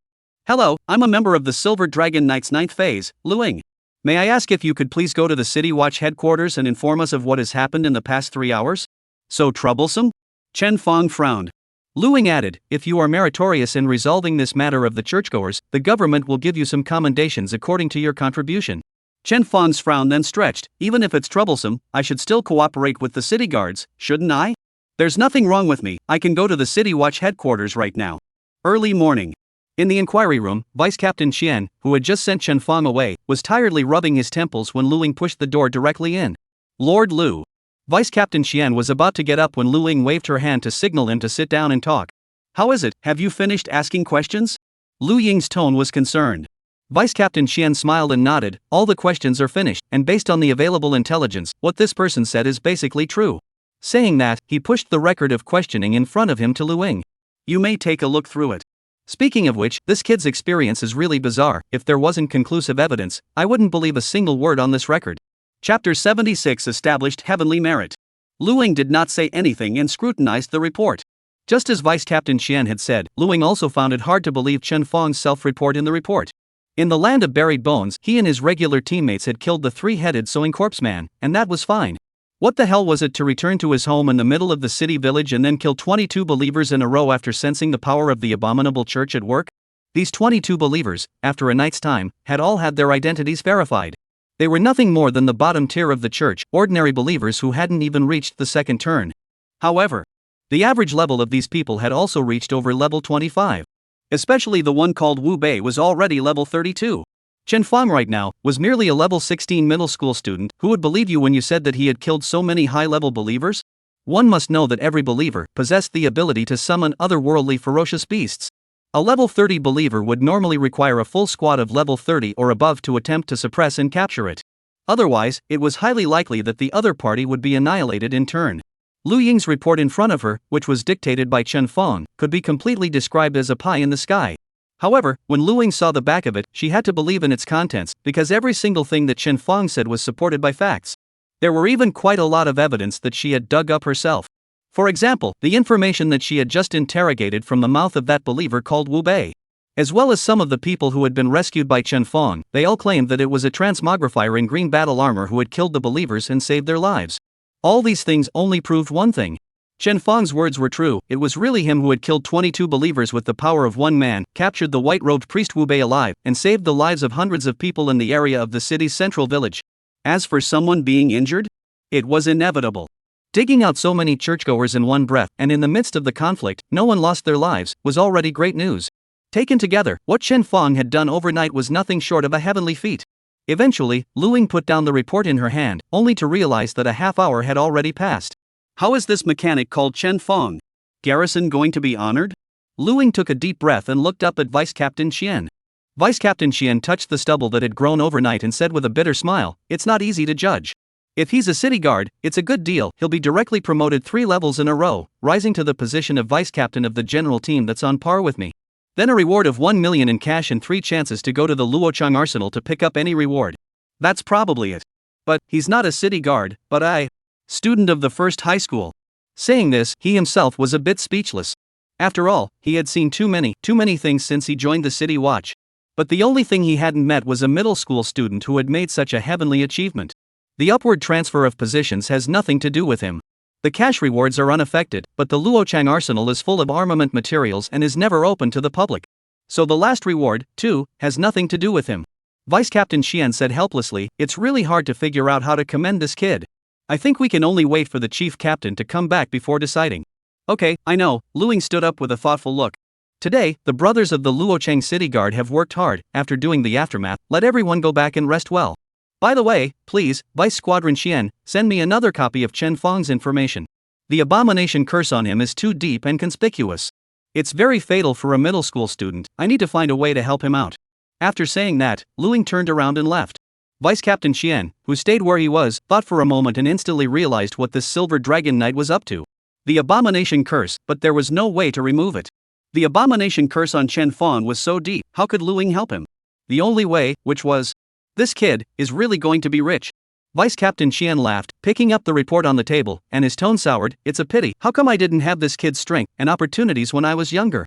"Hello, I'm a member of the Silver Dragon Knight's 9th phase, Lu Ying. May I ask if you could please go to the City Watch headquarters and inform us of what has happened in the past 3 hours? So troublesome?" Chen Fang frowned. Lu Ying added, "If you are meritorious in resolving this matter of the churchgoers, the government will give you some commendations according to your contribution." Chen Fang's frown then stretched. "Even if it's troublesome, I should still cooperate with the city guards, shouldn't I? There's nothing wrong with me, I can go to the City Watch headquarters right now." Early morning. In the inquiry room, Vice Captain Qian, who had just sent Chen Fang away, was tiredly rubbing his temples when Lu Ying pushed the door directly in. "Lord Lu." Vice Captain Qian was about to get up when Lu Ying waved her hand to signal him to sit down and talk. "How is it, have you finished asking questions?" Lu Ying's tone was concerned. Vice Captain Qian smiled and nodded. "All the questions are finished, and based on the available intelligence, what this person said is basically true." Saying that, he pushed the record of questioning in front of him to Lu Ying. "You may take a look through it. Speaking of which, this kid's experience is really bizarre. If there wasn't conclusive evidence, I wouldn't believe a single word on this record." Chapter 76 established heavenly merit. Luing did not say anything and scrutinized the report. Just as Vice Captain Qian had said, Luing also found it hard to believe Chen Fong's self-report in the report. In the land of buried bones, he and his regular teammates had killed the three-headed sewing corpse man, and that was fine. What the hell was it to return to his home in the middle of the city village and then kill 22 believers in a row after sensing the power of the abominable church at work? These 22 believers, after a night's time, had all had their identities verified. They were nothing more than the bottom tier of the church, ordinary believers who hadn't even reached the second turn. However, the average level of these people had also reached over level 25. Especially the one called Wu Bei was already level 32. Chen Fong right now was merely a level 16 middle school student who would believe you when you said that he had killed so many high-level believers? One must know that every believer possessed the ability to summon otherworldly ferocious beasts. A level 30 believer would normally require a full squad of level 30 or above to attempt to suppress and capture it. Otherwise, it was highly likely that the other party would be annihilated in turn. Lu Ying's report in front of her, which was dictated by Chen Fong, could be completely described as a pie in the sky. However, when Lu Ying saw the back of it, she had to believe in its contents, because every single thing that Chen Fong said was supported by facts. There were even quite a lot of evidence that she had dug up herself. For example, the information that she had just interrogated from the mouth of that believer called Wu Bei. As well as some of the people who had been rescued by Chen Fong, they all claimed that it was a transmogrifier in green battle armor who had killed the believers and saved their lives. All these things only proved one thing. Chen Fong's words were true, it was really him who had killed 22 believers with the power of one man, captured the white-robed priest Wu Bei alive, and saved the lives of hundreds of people in the area of the city's central village. As for someone being injured, it was inevitable. Digging out so many churchgoers in one breath, and in the midst of the conflict, no one lost their lives, was already great news. Taken together, what Chen Fong had done overnight was nothing short of a heavenly feat. Eventually, Lu Ying put down the report in her hand, only to realize that a half hour had already passed. How is this mechanic called Chen Fong? Garrison going to be honored? Lu Ying took a deep breath and looked up at Vice Captain Qian. Vice Captain Qian touched the stubble that had grown overnight and said with a bitter smile, "It's not easy to judge. If he's a city guard, it's a good deal, he'll be directly promoted 3 levels in a row, rising to the position of vice captain of the general team that's on par with me. Then a reward of 1 million in cash and 3 chances to go to the Luochang arsenal to pick up any reward. That's probably it. But, he's not a city guard, but student of the first high school." Saying this, he himself was a bit speechless. After all, he had seen too many things since he joined the city watch. But the only thing he hadn't met was a middle school student who had made such a heavenly achievement. The upward transfer of positions has nothing to do with him. The cash rewards are unaffected, but the Luochang arsenal is full of armament materials and is never open to the public. So the last reward, too, has nothing to do with him. Vice Captain Qian said helplessly, "It's really hard to figure out how to commend this kid. I think we can only wait for the chief captain to come back before deciding." "Okay, I know," Lu Ying stood up with a thoughtful look. "Today, the brothers of the Luochang City Guard have worked hard. After doing the aftermath, let everyone go back and rest well. By the way, please, Vice Squadron Qian, send me another copy of Chen Fong's information. The abomination curse on him is too deep and conspicuous. It's very fatal for a middle school student. I need to find a way to help him out." After saying that, Lu Ying turned around and left. Vice Captain Qian, who stayed where he was, thought for a moment and instantly realized what this Silver Dragon Knight was up to. The abomination curse, but there was no way to remove it. The abomination curse on Chen Fong was so deep, how could Lu Ying help him? The only way, which was, this kid is really going to be rich. Vice Captain Qian laughed, picking up the report on the table, and his tone soured. "It's a pity, how come I didn't have this kid's strength and opportunities when I was younger?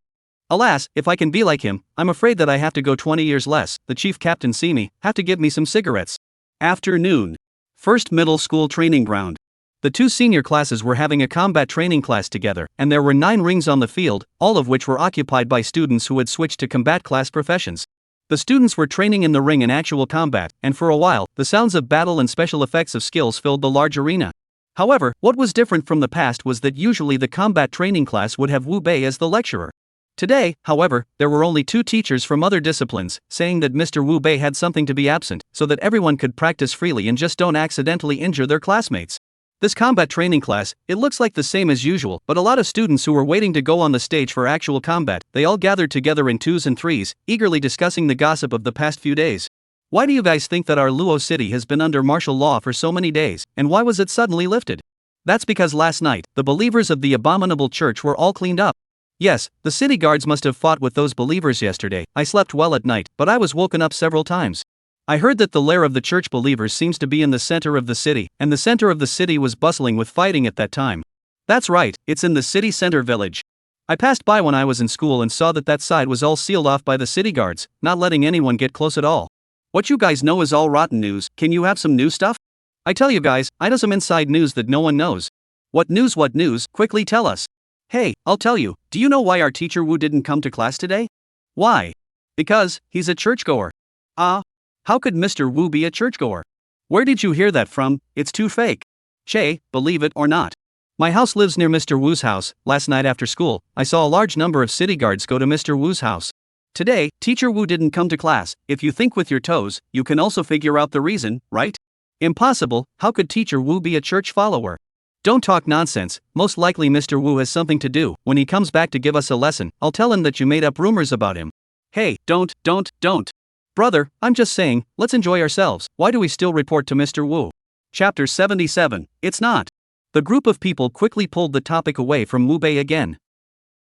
Alas, if I can be like him, I'm afraid that I have to go 20 years less. The chief captain see me, have to give me some cigarettes." Afternoon. First middle school training ground. The 2 senior classes were having a combat training class together, and there were 9 rings on the field, all of which were occupied by students who had switched to combat class professions. The students were training in the ring in actual combat, and for a while, the sounds of battle and special effects of skills filled the large arena. However, what was different from the past was that usually the combat training class would have Wu Bei as the lecturer. Today, however, there were only 2 teachers from other disciplines, saying that Mr. Wu Bei had something to be absent, so that everyone could practice freely and just don't accidentally injure their classmates. This combat training class, it looks like the same as usual, but a lot of students who were waiting to go on the stage for actual combat, they all gathered together in 2s and 3s, eagerly discussing the gossip of the past few days. "Why do you guys think that our Luo city has been under martial law for so many days, and why was it suddenly lifted?" "That's because last night, the believers of the abominable church were all cleaned up. Yes, the city guards must have fought with those believers yesterday. I slept well at night, but I was woken up several times. I heard that the lair of the church believers seems to be in the center of the city, and the center of the city was bustling with fighting at that time. That's right, it's in the city center village. I passed by when I was in school and saw that side was all sealed off by the city guards, not letting anyone get close at all. What you guys know is all rotten news. Can you have some new stuff? I tell you guys, I know some inside news that no one knows. What news? What news? Quickly tell us. Hey, I'll tell you, do you know why our teacher Wu didn't come to class today? Why? Because he's a churchgoer. How could Mr. Wu be a churchgoer? Where did you hear that from? It's too fake. Che, believe it or not. My house lives near Mr. Wu's house. Last night after school, I saw a large number of city guards go to Mr. Wu's house. Today, teacher Wu didn't come to class. If you think with your toes, you can also figure out the reason, right? Impossible. How could teacher Wu be a church follower? Don't talk nonsense. Most likely Mr. Wu has something to do. When he comes back to give us a lesson, I'll tell him that you made up rumors about him. Hey, don't. Brother, I'm just saying, let's enjoy ourselves. Why do we still report to Mr. Wu? Chapter 77. It's not. The group of people quickly pulled the topic away from Wu Bei again.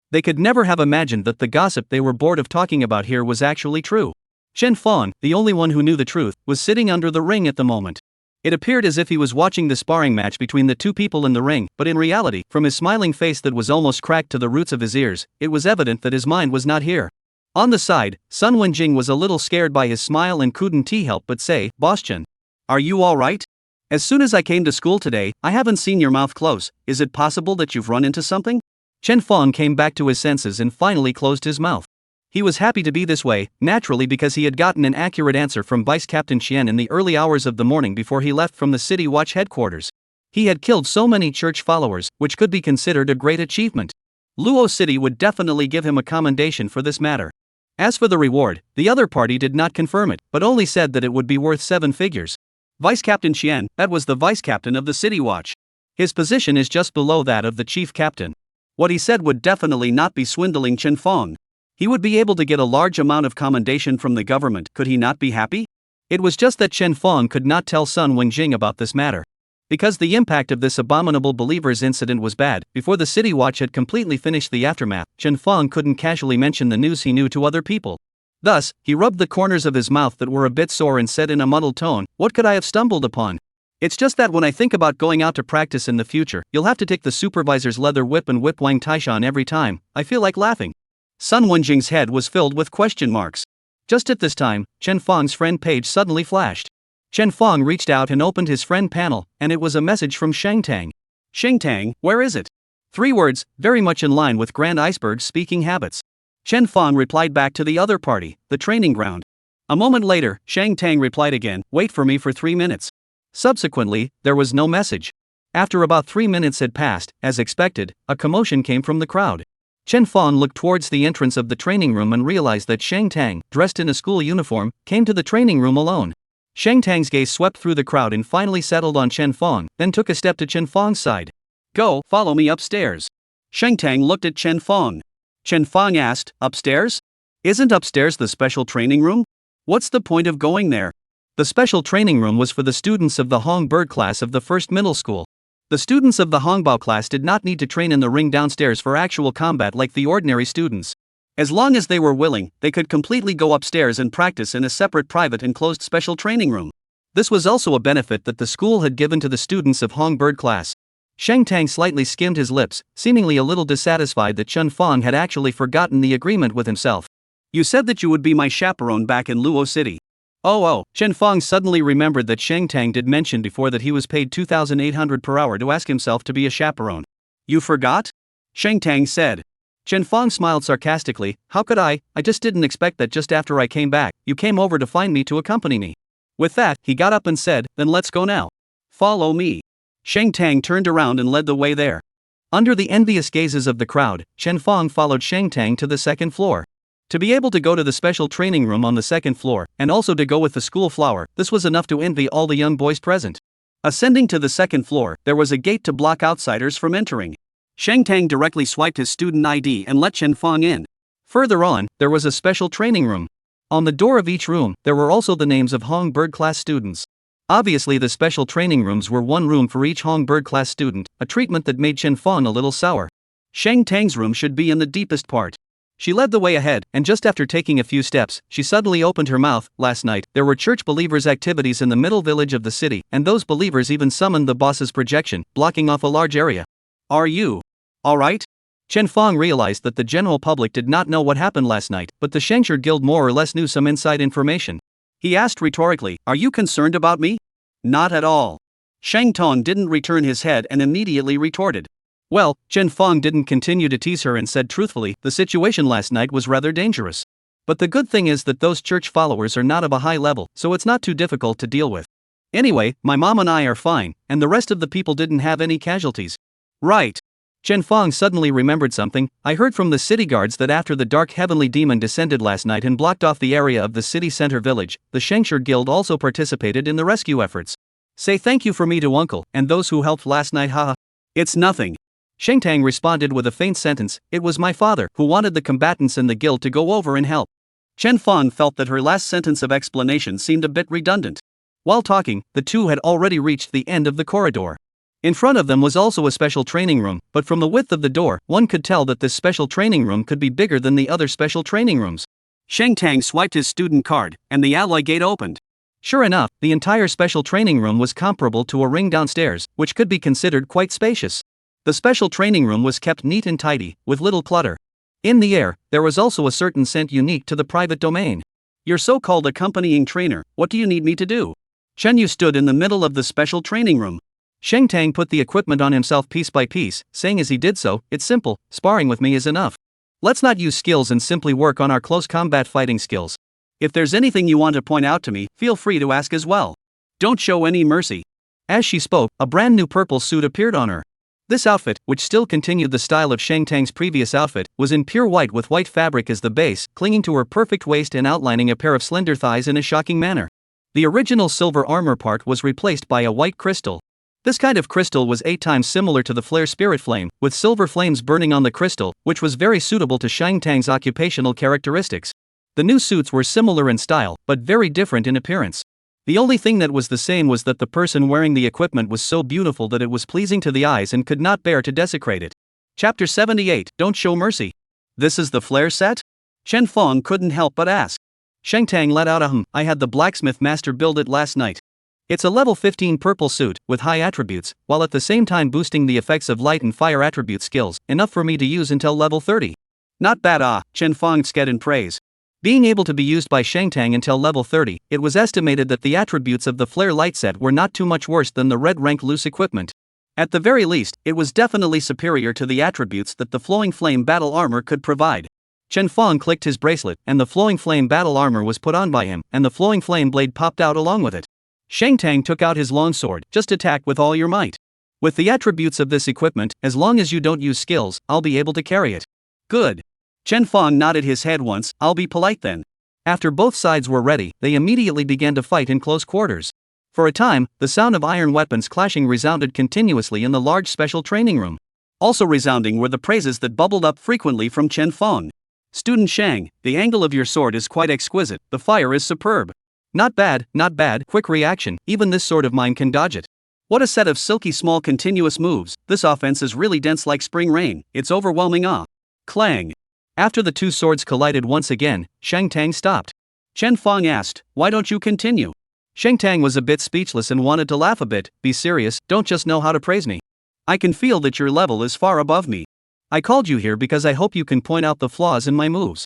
They could never have imagined that the gossip they were bored of talking about here was actually true. Chen Fong, the only one who knew the truth, was sitting under the ring at the moment. It appeared as if he was watching the sparring match between the two people in the ring, but in reality, from his smiling face that was almost cracked to the roots of his ears, it was evident that his mind was not here. On the side, Sun Wenjing was a little scared by his smile and couldn't help but say, "Boss Chen, are you alright? As soon as I came to school today, I haven't seen your mouth close. Is it possible that you've run into something?" Chen Fong came back to his senses and finally closed his mouth. He was happy to be this way, naturally, because he had gotten an accurate answer from Vice Captain Qian in the early hours of the morning before he left from the City Watch headquarters. He had killed so many church followers, which could be considered a great achievement. Luo City would definitely give him a commendation for this matter. As for the reward, the other party did not confirm it, but only said that it would be worth 7 figures. Vice Captain Qian, that was the vice captain of the City Watch. His position is just below that of the chief captain. What he said would definitely not be swindling Chen Fong. He would be able to get a large amount of commendation from the government. Could he not be happy? It was just that Chen Fong could not tell Sun Wenjing about this matter. Because the impact of this abominable believers incident was bad, before the City Watch had completely finished the aftermath, Chen Fong couldn't casually mention the news he knew to other people. Thus, he rubbed the corners of his mouth that were a bit sore and said in a muddled tone, "What could I have stumbled upon? It's just that when I think about going out to practice in the future, you'll have to take the supervisor's leather whip and whip Wang Taishan every time. I feel like laughing." Sun Wenjing's head was filled with question marks. Just at this time, Chen Fong's friend page suddenly flashed. Chen Fong reached out and opened his friend panel, and it was a message from Shang Tang. "Shang Tang, where is it?" 3 words, very much in line with Grand Iceberg's speaking habits. Chen Fong replied back to the other party, the training ground. A moment later, Shang Tang replied again, "Wait for me for 3 minutes. Subsequently, there was no message. After about 3 minutes had passed, as expected, a commotion came from the crowd. Chen Fong looked towards the entrance of the training room and realized that Shang Tang, dressed in a school uniform, came to the training room alone. Shang Tang's gaze swept through the crowd and finally settled on Chen Fong, then took a step to Chen Fong's side. "Go, follow me upstairs." Shang Tang looked at Chen Fong. Chen Fong asked, "Upstairs? Isn't upstairs the special training room? What's the point of going there?" The special training room was for the students of the Hong Bird class of the first middle school. The students of the Hongbao class did not need to train in the ring downstairs for actual combat like the ordinary students. As long as they were willing, they could completely go upstairs and practice in a separate private enclosed special training room. This was also a benefit that the school had given to the students of Hong Bird class. Shang Tang slightly skimmed his lips, seemingly a little dissatisfied that Chen Fong had actually forgotten the agreement with himself. "You said that you would be my chaperone back in Luo City." Oh, Chen Fong suddenly remembered that Shang Tang did mention before that he was paid 2,800 per hour to ask himself to be a chaperone. "You forgot?" Shang Tang said. Chen Fong smiled sarcastically. "How could I just didn't expect that just after I came back, you came over to find me to accompany me." With that, he got up and said, "Then let's go now. Follow me." Shang Tang turned around and led the way there. Under the envious gazes of the crowd, Chen Fong followed Shang Tang to the second floor. To be able to go to the special training room on the second floor, and also to go with the school flower, this was enough to envy all the young boys present. Ascending to the second floor, there was a gate to block outsiders from entering. Shang Tang directly swiped his student ID and let Chen Fong in. Further on, there was a special training room. On the door of each room, there were also the names of Hong Bird class students. Obviously, the special training rooms were one room for each Hong Bird class student, a treatment that made Chen Fong a little sour. Shang Tang's room should be in the deepest part. She led the way ahead, and just after taking a few steps, she suddenly opened her mouth. Last night, there were church believers' activities in the middle village of the city, and those believers even summoned the boss's projection, blocking off a large area. Are you alright? Chen Fong realized that the general public did not know what happened last night, but the Shangshur Guild more or less knew some inside information. He asked rhetorically, "Are you concerned about me?" "Not at all." Shang Tong didn't return his head and immediately retorted. Well, Chen Fong didn't continue to tease her and said truthfully, the situation last night was rather dangerous. But the good thing is that those church followers are not of a high level, so it's not too difficult to deal with. Anyway, my mom and I are fine, and the rest of the people didn't have any casualties. Right. Chen Fong suddenly remembered something. I heard from the city guards that after the dark heavenly demon descended last night and blocked off the area of the city center village, the Shangshur Guild also participated in the rescue efforts. Say thank you for me to Uncle and those who helped last night, haha. It's nothing. Shang Tang responded with a faint sentence. It was my father who wanted the combatants in the guild to go over and help. Chen Fong felt that her last sentence of explanation seemed a bit redundant. While talking, the two had already reached the end of the corridor. In front of them was also a special training room, but from the width of the door, one could tell that this special training room could be bigger than the other special training rooms. Shang Tang swiped his student card, and the alloy gate opened. Sure enough, the entire special training room was comparable to a ring downstairs, which could be considered quite spacious. The special training room was kept neat and tidy, with little clutter. In the air, there was also a certain scent unique to the private domain. Your so-called accompanying trainer, what do you need me to do? Chen Yu stood in the middle of the special training room. Shang Tang put the equipment on himself piece by piece, saying as he did so, it's simple, sparring with me is enough. Let's not use skills and simply work on our close combat fighting skills. If there's anything you want to point out to me, feel free to ask as well. Don't show any mercy. As she spoke, a brand new purple suit appeared on her. This outfit, which still continued the style of Shang Tang's previous outfit, was in pure white with white fabric as the base, clinging to her perfect waist and outlining a pair of slender thighs in a shocking manner. The original silver armor part was replaced by a white crystal. This kind of crystal was 8 times similar to the flare spirit flame, with silver flames burning on the crystal, which was very suitable to Shang Tang's occupational characteristics. The new suits were similar in style, but very different in appearance. The only thing that was the same was that the person wearing the equipment was so beautiful that it was pleasing to the eyes and could not bear to desecrate it. Chapter 78, Don't Show Mercy. This is the flare set? Chen Fong couldn't help but ask. Shang Tang let out a I had the blacksmith master build it last night. It's a level 15 purple suit, with high attributes, while at the same time boosting the effects of light and fire attribute skills, enough for me to use until level 30. Not bad Chen Fong sked in praise. Being able to be used by Shang Tang until level 30, it was estimated that the attributes of the flare light set were not too much worse than the red rank loose equipment. At the very least, it was definitely superior to the attributes that the flowing flame battle armor could provide. Chen Fong clicked his bracelet, and the flowing flame battle armor was put on by him, and the flowing flame blade popped out along with it. Shang Tang took out his longsword. Just attack with all your might. With the attributes of this equipment, as long as you don't use skills, I'll be able to carry it. Good. Chen Fong nodded his head once. I'll be polite then. After both sides were ready, they immediately began to fight in close quarters. For a time, the sound of iron weapons clashing resounded continuously in the large special training room. Also resounding were the praises that bubbled up frequently from Chen Fong. Student Shang, the angle of your sword is quite exquisite, the fire is superb. Not bad, quick reaction, even this sword of mine can dodge it. What a set of silky small continuous moves, this offense is really dense like spring rain, it's overwhelming Clang. After the two swords collided once again, Shang Tang stopped. Chen Fong asked, why don't you continue? Shang Tang was a bit speechless and wanted to laugh a bit. Be serious, don't just know how to praise me. I can feel that your level is far above me. I called you here because I hope you can point out the flaws in my moves.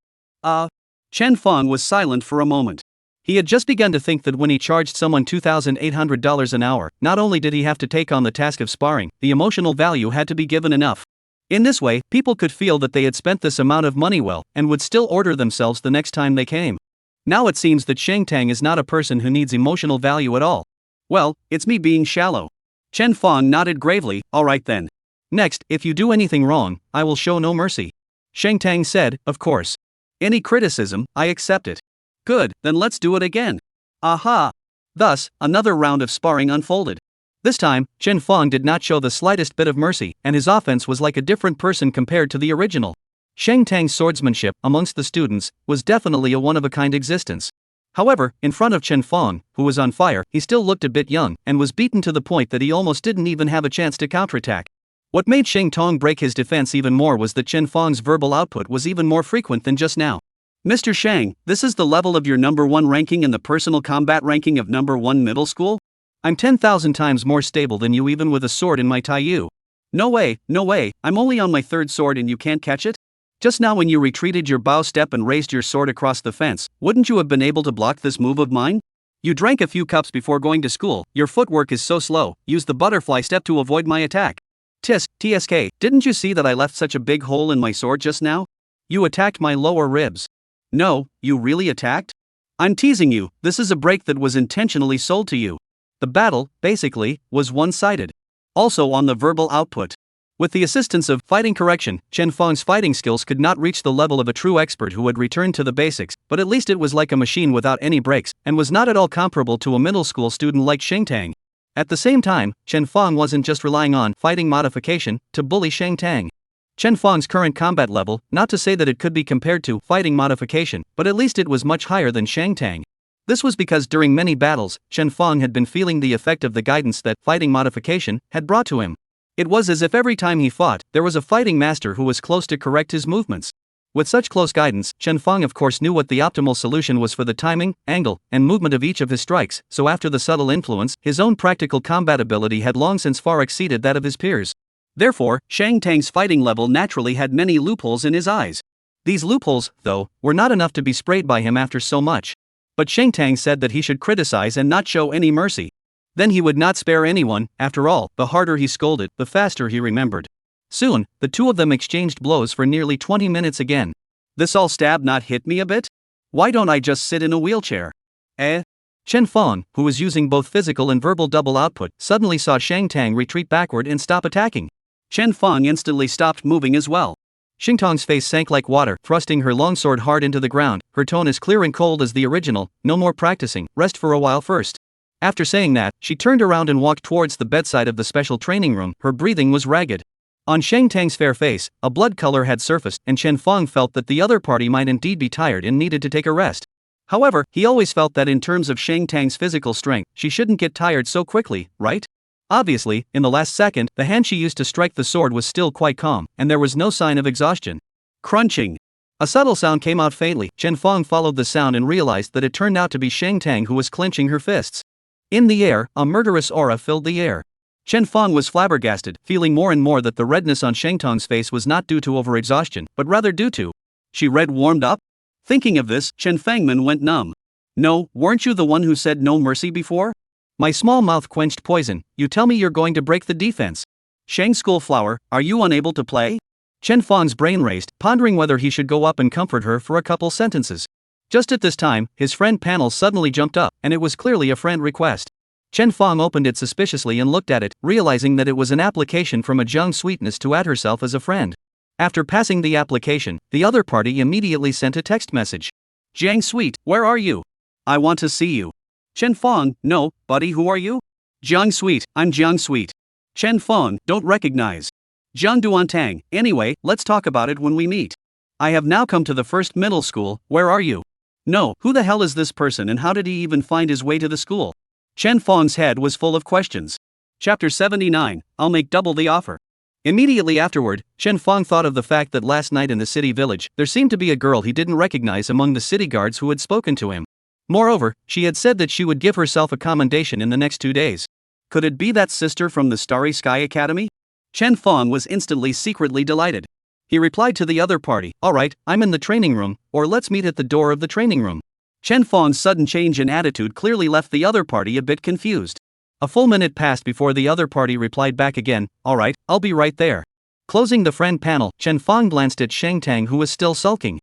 Chen Fong was silent for a moment. He had just begun to think that when he charged someone $2,800 an hour, not only did he have to take on the task of sparring, the emotional value had to be given enough. In this way, people could feel that they had spent this amount of money well, and would still order themselves the next time they came. Now it seems that Shang Tang is not a person who needs emotional value at all. Well, it's me being shallow. Chen Fong nodded gravely. Alright then. Next, if you do anything wrong, I will show no mercy. Shang Tang said, of course. Any criticism, I accept it. Good, then let's do it again. Aha! Thus, another round of sparring unfolded. This time, Chen Fong did not show the slightest bit of mercy, and his offense was like a different person compared to the original. Shang Tang's swordsmanship, amongst the students, was definitely a one-of-a-kind existence. However, in front of Chen Fong, who was on fire, he still looked a bit young, and was beaten to the point that he almost didn't even have a chance to counterattack. What made Shang Tang break his defense even more was that Chen Fang's verbal output was even more frequent than just now. Mr. Shang, this is the level of your number 1 ranking in the personal combat ranking of number 1 middle school? I'm 10,000 times more stable than you even with a sword in my Taiyu. No way, I'm only on my 3rd sword and you can't catch it? Just now when you retreated your bow step and raised your sword across the fence, wouldn't you have been able to block this move of mine? You drank a few cups before going to school, your footwork is so slow, use the butterfly step to avoid my attack. TSK, didn't you see that I left such a big hole in my sword just now? You attacked my lower ribs. No, you really attacked? I'm teasing you, this is a break that was intentionally sold to you. The battle, basically, was one-sided. Also on the verbal output. With the assistance of fighting correction, Chen Fang's fighting skills could not reach the level of a true expert who had returned to the basics, but at least it was like a machine without any breaks, and was not at all comparable to a middle school student like Shang Tang. At the same time, Chen Fang wasn't just relying on fighting modification to bully Shang Tang. Chen Fang's current combat level, not to say that it could be compared to fighting modification, but at least it was much higher than Shang Tang. This was because during many battles, Chen Fang had been feeling the effect of the guidance that fighting modification had brought to him. It was as if every time he fought, there was a fighting master who was close to correct his movements. With such close guidance, Chen Fang of course knew what the optimal solution was for the timing, angle, and movement of each of his strikes, so after the subtle influence, his own practical combat ability had long since far exceeded that of his peers. Therefore, Shang Tang's fighting level naturally had many loopholes in his eyes. These loopholes, though, were not enough to be sprayed by him after so much. But Shang Tang said that he should criticize and not show any mercy. Then he would not spare anyone. After all, the harder he scolded, the faster he remembered. Soon, the two of them exchanged blows for nearly 20 minutes again. This all stab not hit me a bit? Why don't I just sit in a wheelchair? Chen Fang, who was using both physical and verbal double output, suddenly saw Shang Tang retreat backward and stop attacking. Chen Fang instantly stopped moving as well. Shang Tang's face sank like water, thrusting her longsword hard into the ground, her tone as clear and cold as the original. No more practicing, rest for a while first. After saying that, she turned around and walked towards the bedside of the special training room. Her breathing was ragged. On Shang Tang's fair face, a blood color had surfaced, and Chen Fang felt that the other party might indeed be tired and needed to take a rest. However, he always felt that in terms of Shang Tang's physical strength, she shouldn't get tired so quickly, right? Obviously, in the last second, the hand she used to strike the sword was still quite calm, and there was no sign of exhaustion. Crunching. A subtle sound came out faintly. Chen Fang followed the sound and realized that it turned out to be Shang Tang who was clenching her fists. In the air, a murderous aura filled the air. Chen Fang was flabbergasted, feeling more and more that the redness on Shang Tang's face was not due to overexhaustion, but rather due to she red warmed up? Thinking of this, Chen Fangman went numb. No, weren't you the one who said no mercy before? My small mouth quenched poison. You tell me you're going to break the defense. Shang Schoolflower, are you unable to play? Chen Fang's brain raced, pondering whether he should go up and comfort her for a couple sentences. Just at this time, his friend panel suddenly jumped up, and it was clearly a friend request. Chen Fang opened it suspiciously and looked at it, realizing that it was an application from a Jiang Sweetness to add herself as a friend. After passing the application, the other party immediately sent a text message. Jiang Sweet, where are you? I want to see you. Chen Fang, no, buddy, who are you? Jiang Sweet, I'm Jiang Sweet. Chen Fang, don't recognize. Jiang Duantang, anyway, let's talk about it when we meet. I have now come to the first middle school, where are you? No, who the hell is this person and how did he even find his way to the school? Chen Fang's head was full of questions. Chapter 79, I'll make double the offer. Immediately afterward, Chen Fang thought of the fact that last night in the city village, there seemed to be a girl he didn't recognize among the city guards who had spoken to him. Moreover, she had said that she would give herself a commendation in the next 2 days. Could it be that sister from the Starry Sky Academy? Chen Fang was instantly secretly delighted. He replied to the other party, alright, I'm in the training room, or let's meet at the door of the training room. Chen Fang's sudden change in attitude clearly left the other party a bit confused. A full minute passed before the other party replied back again, alright, I'll be right there. Closing the friend panel, Chen Fang glanced at Shang Tang who was still sulking.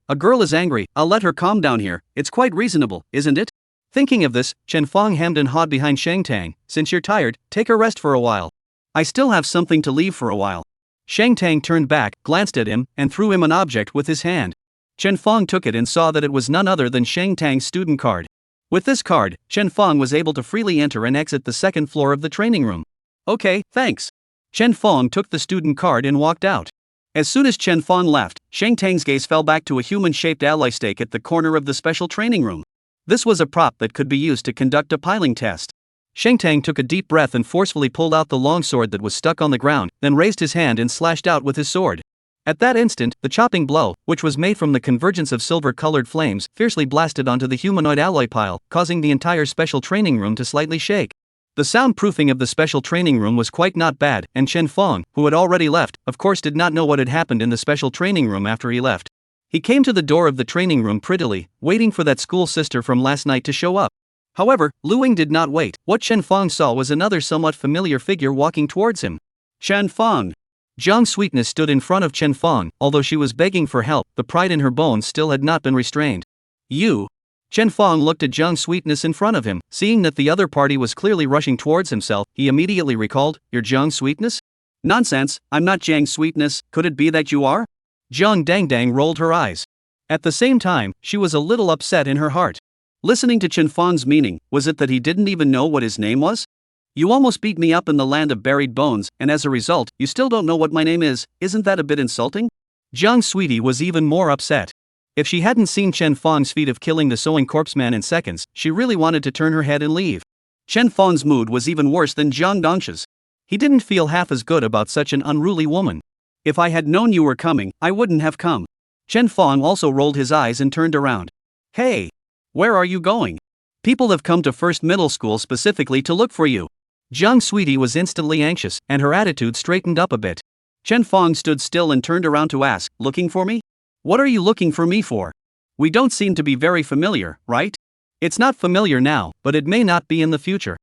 A girl is angry, I'll let her calm down here, it's quite reasonable, isn't it? Thinking of this, Chen Fang hemmed and hawed behind Shang Tang, since you're tired, take a rest for a while. I still have something to leave for a while. Shang Tang turned back, glanced at him, and threw him an object with his hand. Chen Fang took it and saw that it was none other than Shang Tang's student card. With this card, Chen Fang was able to freely enter and exit the second floor of the training room. Okay, thanks. Chen Fang took the student card and walked out. As soon as Chen Fang left, Shang Tang's gaze fell back to a human-shaped ally stake at the corner of the special training room. This was a prop that could be used to conduct a piling test. Shang Tang took a deep breath and forcefully pulled out the long sword that was stuck on the ground, then raised his hand and slashed out with his sword. At that instant, the chopping blow, which was made from the convergence of silver-colored flames, fiercely blasted onto the humanoid alloy pile, causing the entire special training room to slightly shake. The soundproofing of the special training room was quite not bad, and Chen Fong, who had already left, of course did not know what had happened in the special training room after he left. He came to the door of the training room prettily, waiting for that school sister from last night to show up. However, Lu Ying did not wait. What Chen Fong saw was another somewhat familiar figure walking towards him. Chen Fong. Jiang Sweetness stood in front of Chen Fong. Although she was begging for help, the pride in her bones still had not been restrained. You. Chen Fong looked at Jiang Sweetness in front of him. Seeing that the other party was clearly rushing towards himself, he immediately recalled, "You're Jiang Sweetness?" "Nonsense, I'm not Jiang Sweetness. Could it be that you are?" Jiang Dangdang rolled her eyes. At the same time, she was a little upset in her heart. Listening to Chen Fong's meaning, was it that he didn't even know what his name was? "You almost beat me up in the land of buried bones, and as a result, you still don't know what my name is. Isn't that a bit insulting?" Jiang Sweetie was even more upset. If she hadn't seen Chen Fong's feat of killing the sewing corpse man in seconds, she really wanted to turn her head and leave. Chen Fong's mood was even worse than Jiang Dongsha's. He didn't feel half as good about such an unruly woman. "If I had known you were coming, I wouldn't have come." Chen Fong also rolled his eyes and turned around. "Hey! Where are you going? People have come to First Middle School specifically to look for you." Jiang Sweetie was instantly anxious, and her attitude straightened up a bit. Chen Fong stood still and turned around to ask, "Looking for me? What are you looking for me for? We don't seem to be very familiar, right?" "It's not familiar now, but it may not be in the future."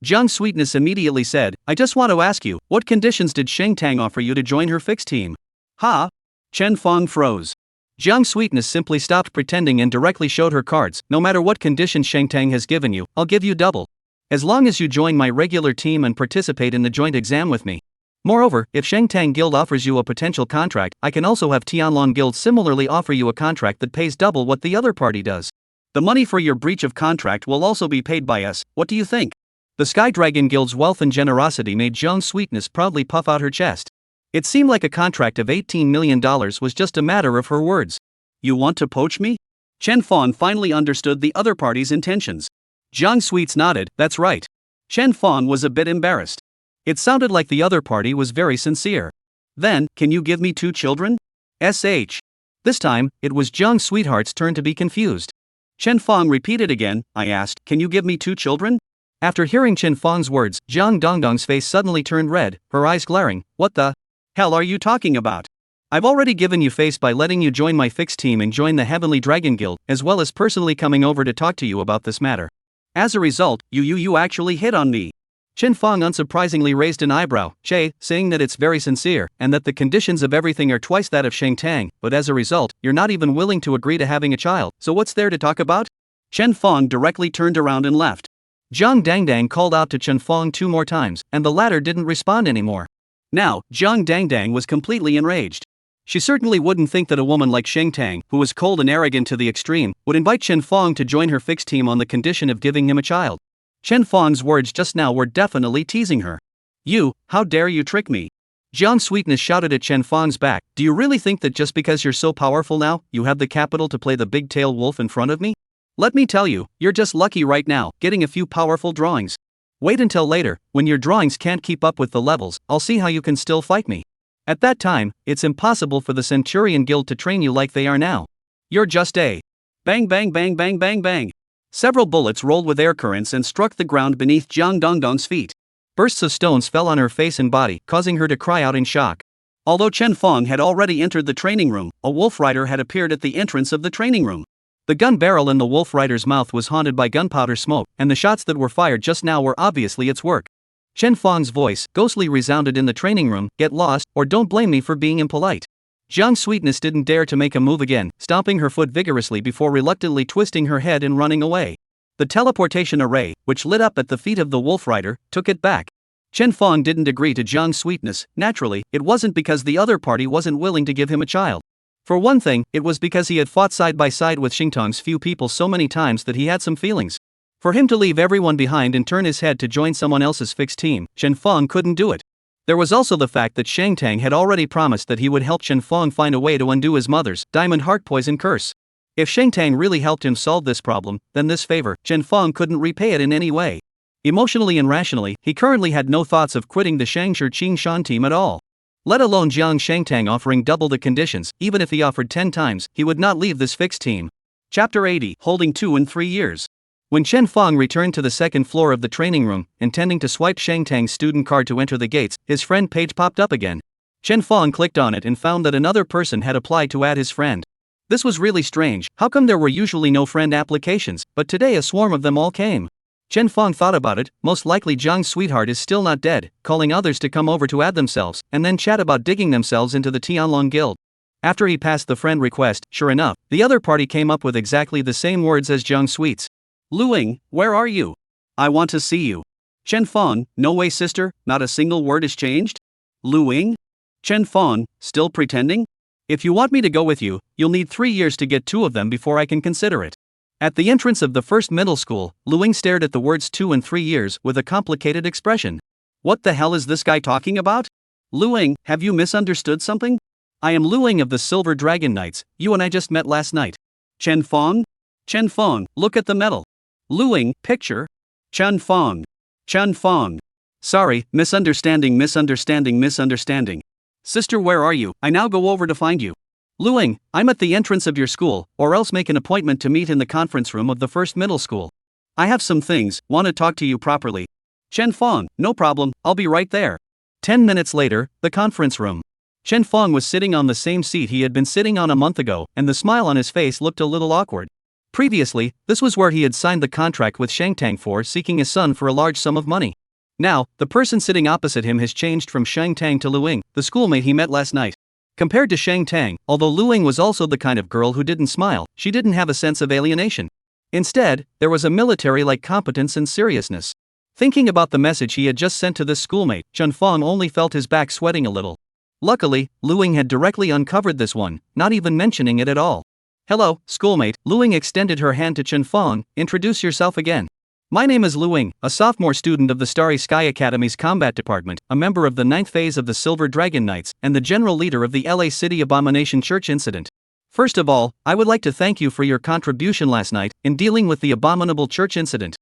Jiang Sweetness immediately said, "I just want to ask you, what conditions did Shang Tang offer you to join her fixed team?" "Ha?" Chen Fong froze. Jiang Sweetness simply stopped pretending and directly showed her cards. "No matter what conditions Shang Tang has given you, I'll give you double. As long as you join my regular team and participate in the joint exam with me. Moreover, if Shang Tang Guild offers you a potential contract, I can also have Tianlong Guild similarly offer you a contract that pays double what the other party does. The money for your breach of contract will also be paid by us. What do you think?" The Sky Dragon Guild's wealth and generosity made Jiang Sweetness proudly puff out her chest. It seemed like a contract of $18 million was just a matter of her words. "You want to poach me?" Chen Fong finally understood the other party's intentions. Jiang Sweets nodded, "That's right." Chen Fong was a bit embarrassed. It sounded like the other party was very sincere. "Then, can you give me 2 children? SH. This time, it was Jiang Sweetheart's turn to be confused. Chen Fong repeated again, "I asked, can you give me 2 children? After hearing Chen Fong's words, Jiang Dongdong's face suddenly turned red, her eyes glaring. "What the hell are you talking about? I've already given you face by letting you join my fixed team and join the Heavenly Dragon Guild, as well as personally coming over to talk to you about this matter. As a result, you actually hit on me." Chen Fong unsurprisingly raised an eyebrow, saying that it's very sincere, and that the conditions of everything are twice that of Shang Tang, but as a result, you're not even willing to agree to having a child, so what's there to talk about? Chen Fong directly turned around and left. Jiang Dangdang called out to Chen Fong 2 more times, and the latter didn't respond anymore. Now, Jiang Dangdang was completely enraged. She certainly wouldn't think that a woman like Shang Tang, who was cold and arrogant to the extreme, would invite Chen Fong to join her fixed team on the condition of giving him a child. Chen Fong's words just now were definitely teasing her. "You, how dare you trick me?" Jiang Sweetness shouted at Chen Fong's back, "Do you really think that just because you're so powerful now, you have the capital to play the big-tailed wolf in front of me? Let me tell you, you're just lucky right now, getting a few powerful drawings. Wait until later, when your drawings can't keep up with the levels, I'll see how you can still fight me. At that time, it's impossible for the Centurion Guild to train you like they are now. You're just a..." Bang bang bang bang bang bang. Several bullets rolled with air currents and struck the ground beneath Jiang Dongdong's feet. Bursts of stones fell on her face and body, causing her to cry out in shock. Although Chen Fong had already entered the training room, a wolf rider had appeared at the entrance of the training room. The gun barrel in the wolf rider's mouth was haunted by gunpowder smoke, and the shots that were fired just now were obviously its work. Chen Fong's voice, ghostly, resounded in the training room, "Get lost, or don't blame me for being impolite." Jiang Sweetness didn't dare to make a move again, stomping her foot vigorously before reluctantly twisting her head and running away. The teleportation array, which lit up at the feet of the wolf rider, took it back. Chen Fong didn't agree to Jiang Sweetness. Naturally, it wasn't because the other party wasn't willing to give him a child. For one thing, it was because he had fought side by side with Xingtong's few people so many times that he had some feelings. For him to leave everyone behind and turn his head to join someone else's fixed team, Chen Fong couldn't do it. There was also the fact that Shang Tang had already promised that he would help Chen Fong find a way to undo his mother's diamond heart poison curse. If Shang Tang really helped him solve this problem, then this favor, Chen Fong couldn't repay it in any way. Emotionally and rationally, he currently had no thoughts of quitting the Shangshi Qingshan team at all. Let alone Jiang Shangtang offering double the conditions. Even if he offered 10 times, he would not leave this fixed team. Chapter 80, Holding 2 in 3 years. When Chen Fong returned to the second floor of the training room, intending to swipe Shang Tang's student card to enter the gates, his friend page popped up again. Chen Fong clicked on it and found that another person had applied to add his friend. This was really strange. How come there were usually no friend applications, but today a swarm of them all came? Chen Fong thought about it. Most likely Jiang's sweetheart is still not dead, calling others to come over to add themselves, and then chat about digging themselves into the Tianlong Guild. After he passed the friend request, sure enough, the other party came up with exactly the same words as Jiang Sweets. Luing, where are you? I want to see you. Chen Fong, no way sister, not a single word is changed? Luing? Chen Fong, still pretending? If you want me to go with you, you'll need 3 years to get 2 of them before I can consider it. At the entrance of the first middle school, Luing stared at the words 2 and 3 years with a complicated expression. What the hell is this guy talking about? Luing, have you misunderstood something? I am Luing of the Silver Dragon Knights, you and I just met last night. Chen Fong? Chen Fong, look at the medal. Luing, picture? Chen Fong. Chen Fong. Sorry, misunderstanding. Sister, where are you? I now go over to find you. Luing, I'm at the entrance of your school, or else make an appointment to meet in the conference room of the first middle school. I have some things, want to talk to you properly. Chen Fong, no problem, I'll be right there. 10 minutes later, the conference room. Chen Fong was sitting on the same seat he had been sitting on a month ago, and the smile on his face looked a little awkward. Previously, this was where he had signed the contract with Shang Tang for seeking his son for a large sum of money. Now, the person sitting opposite him has changed from Shang Tang to Luing, the schoolmate he met last night. Compared to Shang Tang, although Luing was also the kind of girl who didn't smile, she didn't have a sense of alienation. Instead, there was a military-like competence and seriousness. Thinking about the message he had just sent to this schoolmate, Chen Fong only felt his back sweating a little. Luckily, Luing had directly uncovered this one, not even mentioning it at all. Hello, schoolmate. Luing extended her hand to Chen Fong. Introduce yourself again. My name is Luing, a sophomore student of the Starry Sky Academy's combat department, a member of the 9th phase of the Silver Dragon Knights, and the general leader of the LA City Abomination Church incident. First of all, I would like to thank you for your contribution last night in dealing with the abominable church incident.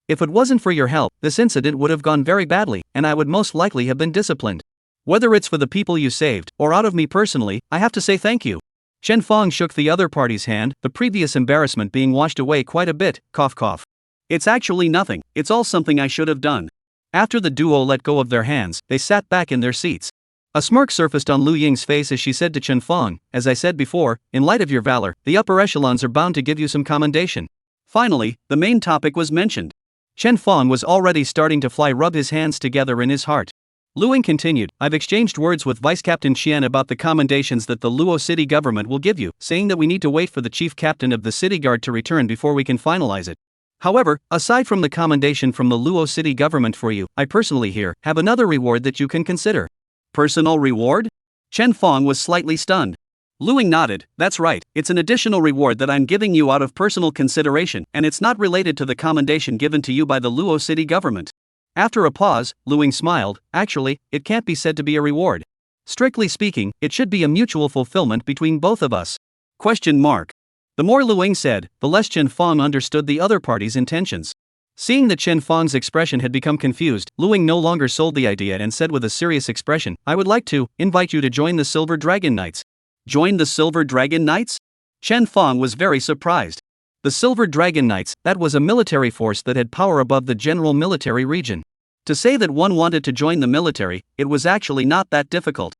If it wasn't for your help, this incident would have gone very badly, and I would most likely have been disciplined. Whether it's for the people you saved, or out of me personally, I have to say thank you. Chen Fong shook the other party's hand, the previous embarrassment being washed away quite a bit, cough cough. It's actually nothing, it's all something I should have done. After the duo let go of their hands, they sat back in their seats. A smirk surfaced on Lu Ying's face as she said to Chen Fong, as I said before, in light of your valor, the upper echelons are bound to give you some commendation. Finally, the main topic was mentioned. Chen Fong was already starting to rub his hands together in his heart. Lu Ying continued, I've exchanged words with Vice Captain Qian about the commendations that the Luo City government will give you, saying that we need to wait for the chief captain of the city guard to return before we can finalize it. However, aside from the commendation from the Luo City government for you, I personally here have another reward that you can consider. Personal reward? Chen Fong was slightly stunned. Lu Ying nodded, that's right, it's an additional reward that I'm giving you out of personal consideration, and it's not related to the commendation given to you by the Luo City government. After a pause, Lu Ying smiled, actually, it can't be said to be a reward. Strictly speaking, it should be a mutual fulfillment between both of us. Question mark. The more Lu Ying said, the less Chen Fong understood the other party's intentions. Seeing that Chen Fong's expression had become confused, Lu Ying no longer sold the idea and said with a serious expression, I would like to invite you to join the Silver Dragon Knights. Join the Silver Dragon Knights? Chen Fong was very surprised. The Silver Dragon Knights, that was a military force that had power above the general military region. To say that one wanted to join the military, it was actually not that difficult.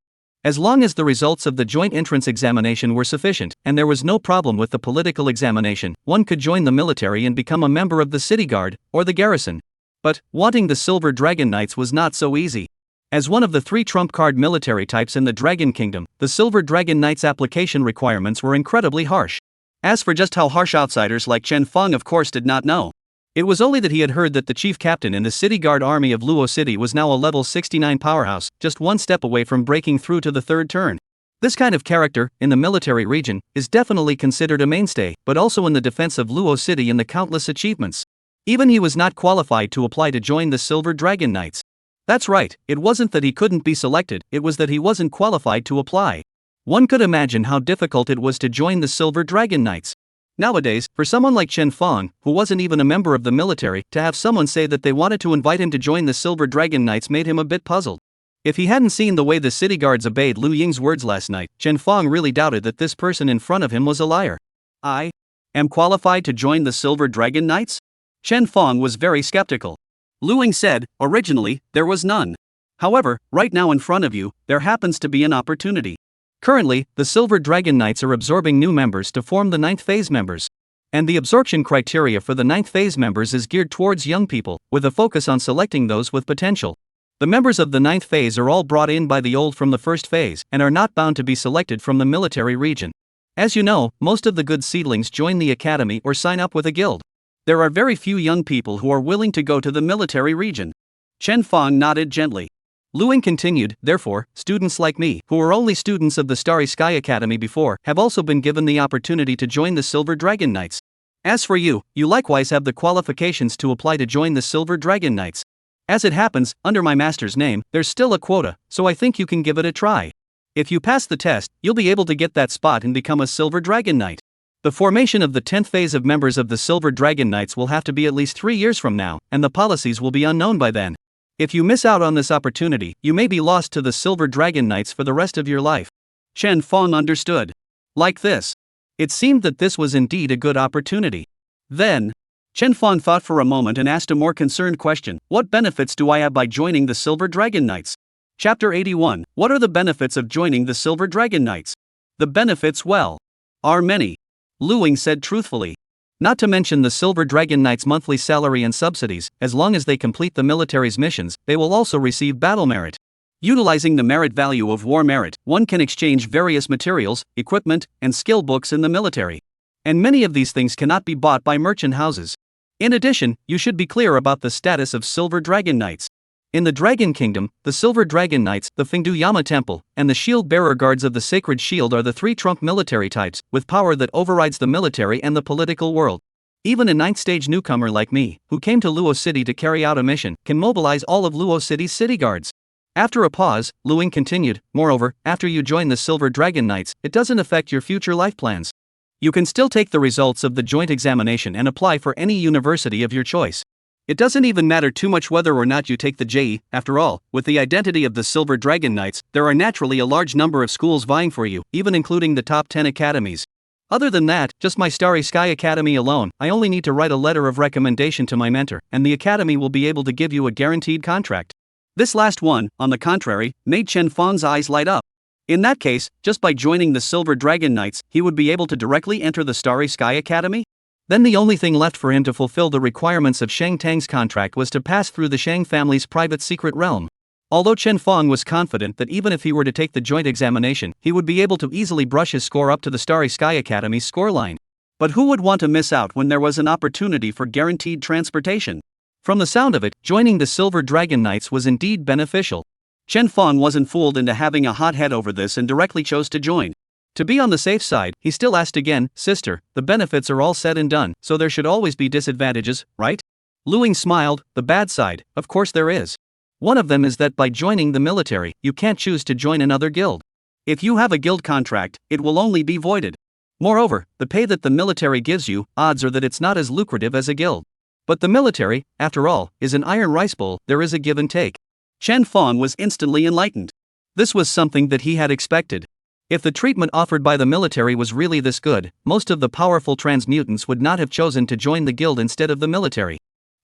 As long as the results of the joint entrance examination were sufficient, and there was no problem with the political examination, one could join the military and become a member of the city guard, or the garrison. But, wanting the Silver Dragon Knights was not so easy. As one of the 3 trump card military types in the Dragon Kingdom, the Silver Dragon Knights application requirements were incredibly harsh. As for just how harsh, outsiders like Chen Fong of course did not know. It was only that he had heard that the chief captain in the city guard army of Luo City was now a level 69 powerhouse, just one step away from breaking through to the 3rd turn. This kind of character, in the military region, is definitely considered a mainstay, but also in the defense of Luo City in the countless achievements. Even he was not qualified to apply to join the Silver Dragon Knights. That's right, it wasn't that he couldn't be selected, it was that he wasn't qualified to apply. One could imagine how difficult it was to join the Silver Dragon Knights. Nowadays, for someone like Chen Fong, who wasn't even a member of the military, to have someone say that they wanted to invite him to join the Silver Dragon Knights made him a bit puzzled. If he hadn't seen the way the city guards obeyed Lu Ying's words last night, Chen Fong really doubted that this person in front of him was a liar. I am qualified to join the Silver Dragon Knights? Chen Fong was very skeptical. Lu Ying said, originally, there was none. However, right now in front of you, there happens to be an opportunity. Currently, the Silver Dragon Knights are absorbing new members to form the 9th phase members. And the absorption criteria for the 9th phase members is geared towards young people, with a focus on selecting those with potential. The members of the 9th phase are all brought in by the old from the 1st phase, and are not bound to be selected from the military region. As you know, most of the good seedlings join the academy or sign up with a guild. There are very few young people who are willing to go to the military region. Chen Fong nodded gently. Lu Ying continued, therefore, students like me, who were only students of the Starry Sky Academy before, have also been given the opportunity to join the Silver Dragon Knights. As for you, you likewise have the qualifications to apply to join the Silver Dragon Knights. As it happens, under my master's name, there's still a quota, so I think you can give it a try. If you pass the test, you'll be able to get that spot and become a Silver Dragon Knight. The formation of the 10th phase of members of the Silver Dragon Knights will have to be at least 3 years from now, and the policies will be unknown by then. If you miss out on this opportunity, you may be lost to the Silver Dragon Knights for the rest of your life. Chen Fong understood. Like this. It seemed that this was indeed a good opportunity. Then, Chen Fong thought for a moment and asked a more concerned question. What benefits do I have by joining the Silver Dragon Knights? Chapter 81. What are the benefits of joining the Silver Dragon Knights? The benefits, well, are many. Lu Ying said truthfully. Not to mention the Silver Dragon Knights' monthly salary and subsidies. As long as they complete the military's missions, they will also receive battle merit. Utilizing the merit value of war merit, one can exchange various materials, equipment, and skill books in the military. And many of these things cannot be bought by merchant houses. In addition, you should be clear about the status of Silver Dragon Knights. In the Dragon Kingdom, the Silver Dragon Knights, the Fengdu Yama Temple, and the Shield Bearer Guards of the Sacred Shield are the 3 trump military types, with power that overrides the military and the political world. Even a 9th stage newcomer like me, who came to Luo City to carry out a mission, can mobilize all of Luo City's city guards. After a pause, Lu Ying continued, moreover, after you join the Silver Dragon Knights, it doesn't affect your future life plans. You can still take the results of the joint examination and apply for any university of your choice. It doesn't even matter too much whether or not you take the JE, after all, with the identity of the Silver Dragon Knights, there are naturally a large number of schools vying for you, even including the top 10 academies. Other than that, just my Starry Sky Academy alone, I only need to write a letter of recommendation to my mentor, and the academy will be able to give you a guaranteed contract. This last one, on the contrary, made Chen Fong's eyes light up. In that case, just by joining the Silver Dragon Knights, he would be able to directly enter the Starry Sky Academy? Then the only thing left for him to fulfill the requirements of Shang Tang's contract was to pass through the Shang family's private secret realm. Although Chen Fong was confident that even if he were to take the joint examination, he would be able to easily brush his score up to the Starry Sky Academy's scoreline. But who would want to miss out when there was an opportunity for guaranteed transportation? From the sound of it, joining the Silver Dragon Knights was indeed beneficial. Chen Fong wasn't fooled into having a hot head over this and directly chose to join. To be on the safe side, he still asked again, sister, the benefits are all said and done, so there should always be disadvantages, right? Lu Ying smiled, the bad side, of course there is. One of them is that by joining the military, you can't choose to join another guild. If you have a guild contract, it will only be voided. Moreover, the pay that the military gives you, odds are that it's not as lucrative as a guild. But the military, after all, is an iron rice bowl, there is a give and take. Chen Fong was instantly enlightened. This was something that he had expected. If the treatment offered by the military was really this good, most of the powerful transmutants would not have chosen to join the guild instead of the military.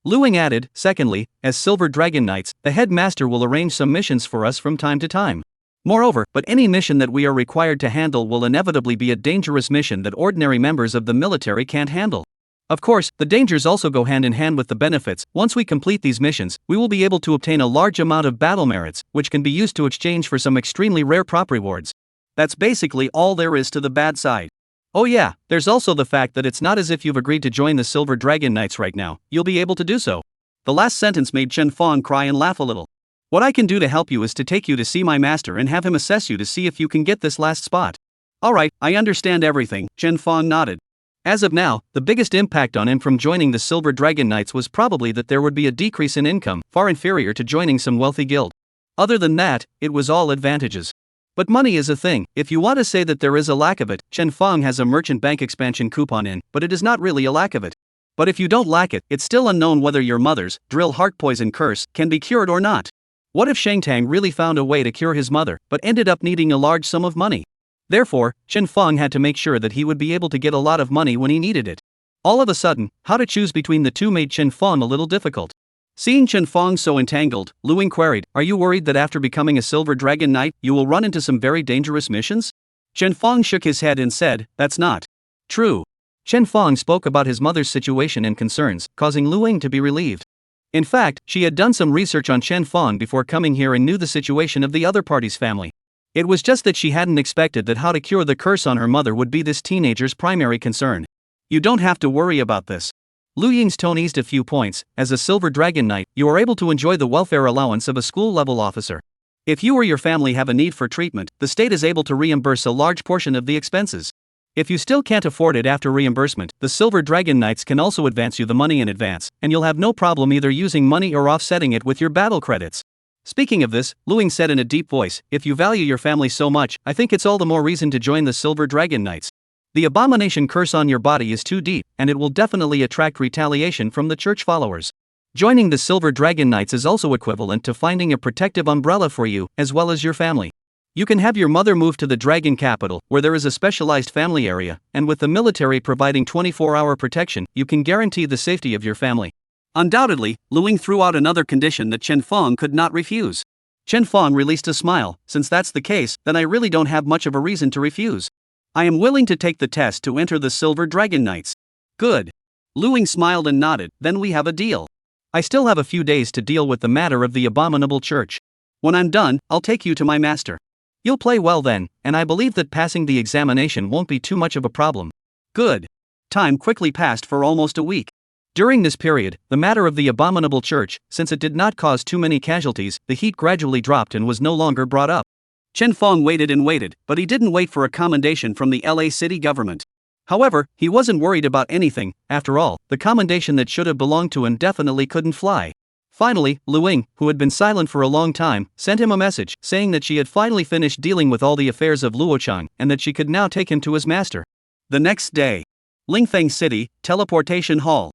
Lu Ying added, secondly, as Silver Dragon Knights, the headmaster will arrange some missions for us from time to time. Moreover, but any mission that we are required to handle will inevitably be a dangerous mission that ordinary members of the military can't handle. Of course, the dangers also go hand in hand with the benefits. Once we complete these missions, we will be able to obtain a large amount of battle merits, which can be used to exchange for some extremely rare prop rewards. That's basically all there is to the bad side. Oh yeah, there's also the fact that it's not as if you've agreed to join the Silver Dragon Knights right now, you'll be able to do so. The last sentence made Chen Fong cry and laugh a little. What I can do to help you is to take you to see my master and have him assess you to see if you can get this last spot. Alright, I understand everything, Chen Fong nodded. As of now, the biggest impact on him from joining the Silver Dragon Knights was probably that there would be a decrease in income, far inferior to joining some wealthy guild. Other than that, it was all advantages. But money is a thing. If you want to say that there is a lack of it, Chen Fong has a merchant bank expansion coupon in, but it is not really a lack of it. But if you don't lack it, it's still unknown whether your mother's drill heart poison curse can be cured or not. What if Shang Tang really found a way to cure his mother, but ended up needing a large sum of money? Therefore, Chen Fong had to make sure that he would be able to get a lot of money when he needed it. All of a sudden, how to choose between the two made Chen Fong a little difficult. Seeing Chen Fong so entangled, Lu Ying queried, "Are you worried that after becoming a Silver Dragon Knight, you will run into some very dangerous missions?" Chen Fong shook his head and said, "That's not true." Chen Fong spoke about his mother's situation and concerns, causing Lu Ying to be relieved. In fact, she had done some research on Chen Fong before coming here and knew the situation of the other party's family. It was just that she hadn't expected that how to cure the curse on her mother would be this teenager's primary concern. "You don't have to worry about this." Lu Ying's tone eased a few points. As a Silver Dragon Knight, you are able to enjoy the welfare allowance of a school-level officer. If you or your family have a need for treatment, the state is able to reimburse a large portion of the expenses. If you still can't afford it after reimbursement, the Silver Dragon Knights can also advance you the money in advance, and you'll have no problem either using money or offsetting it with your battle credits. Speaking of this, Lu Ying said in a deep voice, "If you value your family so much, I think it's all the more reason to join the Silver Dragon Knights. The abomination curse on your body is too deep, and it will definitely attract retaliation from the church followers. Joining the Silver Dragon Knights is also equivalent to finding a protective umbrella for you, as well as your family. You can have your mother move to the Dragon Capital, where there is a specialized family area, and with the military providing 24-hour protection, you can guarantee the safety of your family." Undoubtedly, Lu Ying threw out another condition that Chen Fong could not refuse. Chen Fong released a smile. "Since that's the case, then I really don't have much of a reason to refuse. I am willing to take the test to enter the Silver Dragon Knights." "Good." Lu Ying smiled and nodded. "Then we have a deal. I still have a few days to deal with the matter of the abominable church. When I'm done, I'll take you to my master. You'll play well then, and I believe that passing the examination won't be too much of a problem." Good. Time quickly passed for almost a week. During this period, the matter of the abominable church, since it did not cause too many casualties, the heat gradually dropped and was no longer brought up. Chen Fong waited and waited, but he didn't wait for a commendation from the LA city government. However, he wasn't worried about anything. After all, the commendation that should have belonged to him definitely couldn't fly. Finally, Lu Ying, who had been silent for a long time, sent him a message, saying that she had finally finished dealing with all the affairs of Luochang, and that she could now take him to his master. The next day, Lingfeng City, Teleportation Hall.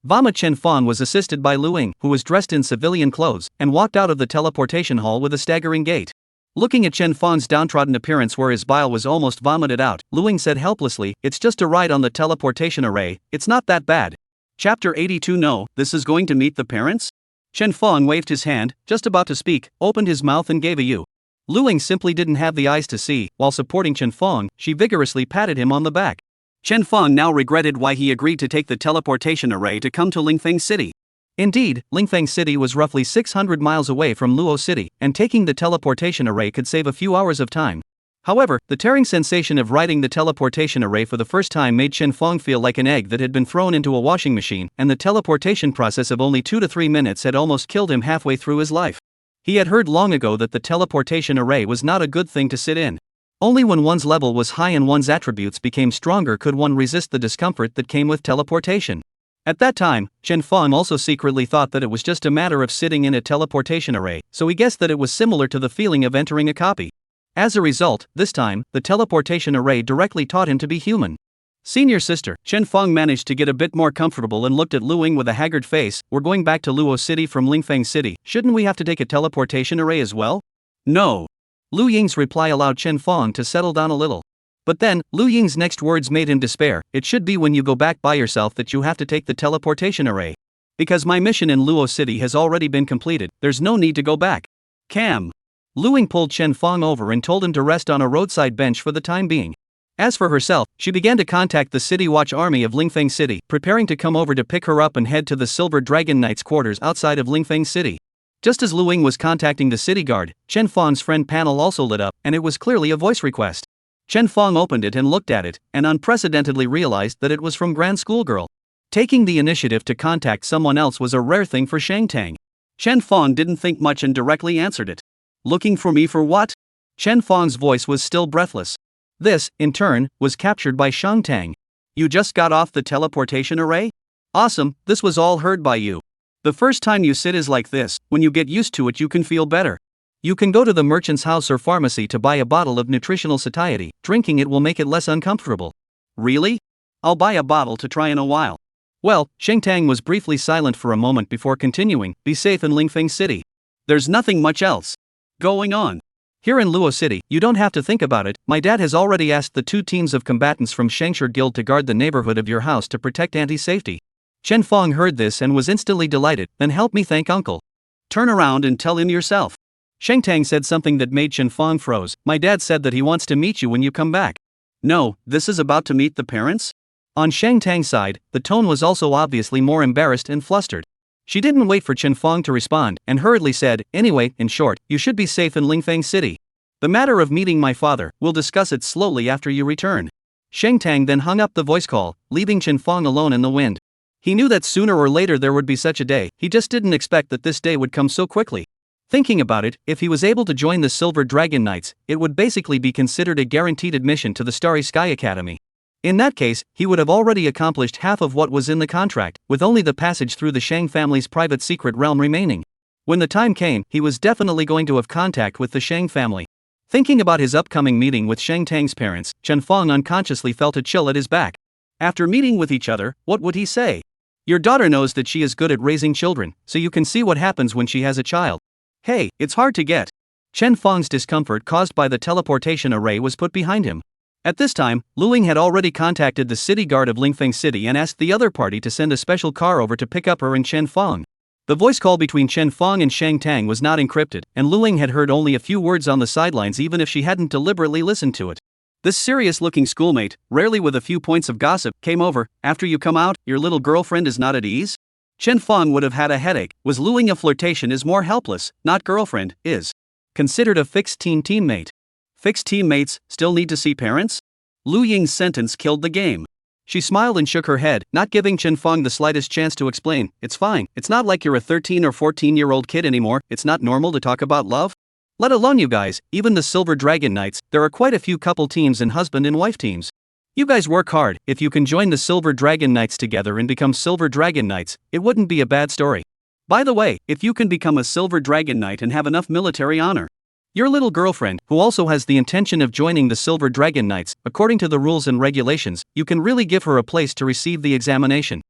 Vama Chen Fong was assisted by Lu Ying, who was dressed in civilian clothes, and walked out of the teleportation hall with a staggering gait. Looking at Chen Fong's downtrodden appearance where his bile was almost vomited out, Lu Ying said helplessly, "It's just a ride on the teleportation array, it's not that bad." Chapter 82. No, this is going to meet the parents? Chen Fong waved his hand, just about to speak, opened his mouth and gave a U. Lu Ying simply didn't have the eyes to see. While supporting Chen Fong, she vigorously patted him on the back. Chen Fong now regretted why he agreed to take the teleportation array to come to Lingfeng City. Indeed, Lingfeng City was roughly 600 miles away from Luo City, and taking the teleportation array could save a few hours of time. However, the tearing sensation of riding the teleportation array for the first time made Chen Fong feel like an egg that had been thrown into a washing machine, and the teleportation process of only 2 to 3 minutes had almost killed him halfway through his life. He had heard long ago that the teleportation array was not a good thing to sit in. Only when one's level was high and one's attributes became stronger could one resist the discomfort that came with teleportation. At that time, Chen Fong also secretly thought that it was just a matter of sitting in a teleportation array, so he guessed that it was similar to the feeling of entering a copy. As a result, this time, the teleportation array directly taught him to be human. Senior sister, Chen Fong managed to get a bit more comfortable and looked at Lu Ying with a haggard face. "We're going back to Luo City from Lingfeng City, shouldn't we have to take a teleportation array as well?" "No." Lu Ying's reply allowed Chen Fong to settle down a little. But then, Lu Ying's next words made him despair. "It should be when you go back by yourself that you have to take the teleportation array. Because my mission in Luo City has already been completed, there's no need to go back." Cam. Lu Ying pulled Chen Fong over and told him to rest on a roadside bench for the time being. As for herself, she began to contact the City Watch Army of Lingfeng City, preparing to come over to pick her up and head to the Silver Dragon Knight's quarters outside of Lingfeng City. Just as Lu Ying was contacting the city guard, Chen Fong's friend panel also lit up, and it was clearly a voice request. Chen Fong opened it and looked at it, and unprecedentedly realized that it was from Grand Schoolgirl. Taking the initiative to contact someone else was a rare thing for Shang Tang. Chen Fong didn't think much and directly answered it. "Looking for me for what?" Chen Fong's voice was still breathless. This, in turn, was captured by Shang Tang. "You just got off the teleportation array? Awesome, this was all heard by you. The first time you sit is like this, when you get used to it you can feel better. You can go to the merchant's house or pharmacy to buy a bottle of nutritional satiety. Drinking it will make it less uncomfortable. Really? I'll buy a bottle to try in a while. Well, Shang Tang was briefly silent for a moment before continuing, be safe in Lingfeng City. There's nothing much else going on. Here in Luo City, you don't have to think about it. My dad has already asked the 2 teams of combatants from Shangshi Guild to guard the neighborhood of your house to protect Auntie's safety. Chen Fong heard this and was instantly delighted. Then help me thank Uncle. Turn around and tell him yourself. Shang Tang said something that made Chen Fong froze. My dad said that he wants to meet you when you come back. No, this is about to meet the parents? On Shang Tang's side, the tone was also obviously more embarrassed and flustered. She didn't wait for Chen Fong to respond, and hurriedly said, anyway, in short, you should be safe in Lingfeng City. The matter of meeting my father, we'll discuss it slowly after you return. Shang Tang then hung up the voice call, leaving Chen Fong alone in the wind. He knew that sooner or later there would be such a day, he just didn't expect that this day would come so quickly. Thinking about it, if he was able to join the Silver Dragon Knights, it would basically be considered a guaranteed admission to the Starry Sky Academy. In that case, he would have already accomplished half of what was in the contract, with only the passage through the Shang family's private secret realm remaining. When the time came, he was definitely going to have contact with the Shang family. Thinking about his upcoming meeting with Shang Tang's parents, Chen Fong unconsciously felt a chill at his back. After meeting with each other, what would he say? Your daughter knows that she is good at raising children, so you can see what happens when she has a child. Hey, it's hard to get. Chen Fong's discomfort caused by the teleportation array was put behind him. At this time, Luing had already contacted the city guard of Lingfeng City and asked the other party to send a special car over to pick up her and Chen Fong. The voice call between Chen Fong and Shang Tang was not encrypted, and Luing had heard only a few words on the sidelines even if she hadn't deliberately listened to it. This serious-looking schoolmate, rarely with a few points of gossip, came over. After you come out, your little girlfriend is not at ease? Chen Fong would have had a headache. Was Luing a flirtation is more helpless, not girlfriend, is considered a fixed teammate. Fixed teammates still need to see parents? Lu Ying's sentence killed the game. She smiled and shook her head, not giving Chen Fong the slightest chance to explain. It's fine, it's not like you're a 13 or 14-year-old kid anymore, it's not normal to talk about love. Let alone you guys, even the Silver Dragon Knights, there are quite a few couple teams and husband and wife teams. You guys work hard. If you can join the Silver Dragon Knights together and become Silver Dragon Knights, it wouldn't be a bad story. By the way, if you can become a Silver Dragon Knight and have enough military honor, your little girlfriend, who also has the intention of joining the Silver Dragon Knights, according to the rules and regulations, you can really give her a place to receive the examination.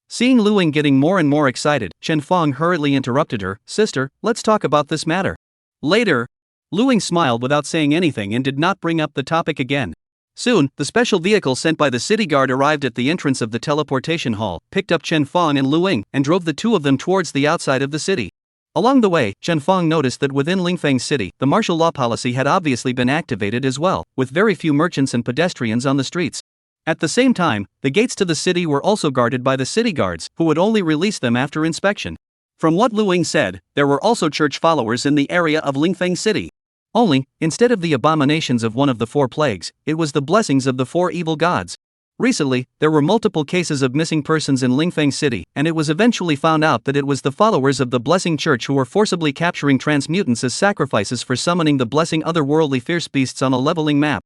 Seeing Luing getting more and more excited, Chen Fong hurriedly interrupted her, sister, let's talk about this matter. Later. Luing smiled without saying anything and did not bring up the topic again. Soon, the special vehicle sent by the city guard arrived at the entrance of the teleportation hall, picked up Chen Fong and Luing, and drove the two of them towards the outside of the city. Along the way, Chen Fong noticed that within Lingfeng City, the martial law policy had obviously been activated as well, with very few merchants and pedestrians on the streets. At the same time, the gates to the city were also guarded by the city guards, who would only release them after inspection. From what Luing said, there were also church followers in the area of Lingfeng City. Only, instead of the abominations of one of the 4 plagues, it was the blessings of the 4 evil gods. Recently, there were multiple cases of missing persons in Lingfeng City, and it was eventually found out that it was the followers of the Blessing Church who were forcibly capturing transmutants as sacrifices for summoning the blessing otherworldly fierce beasts on a leveling map.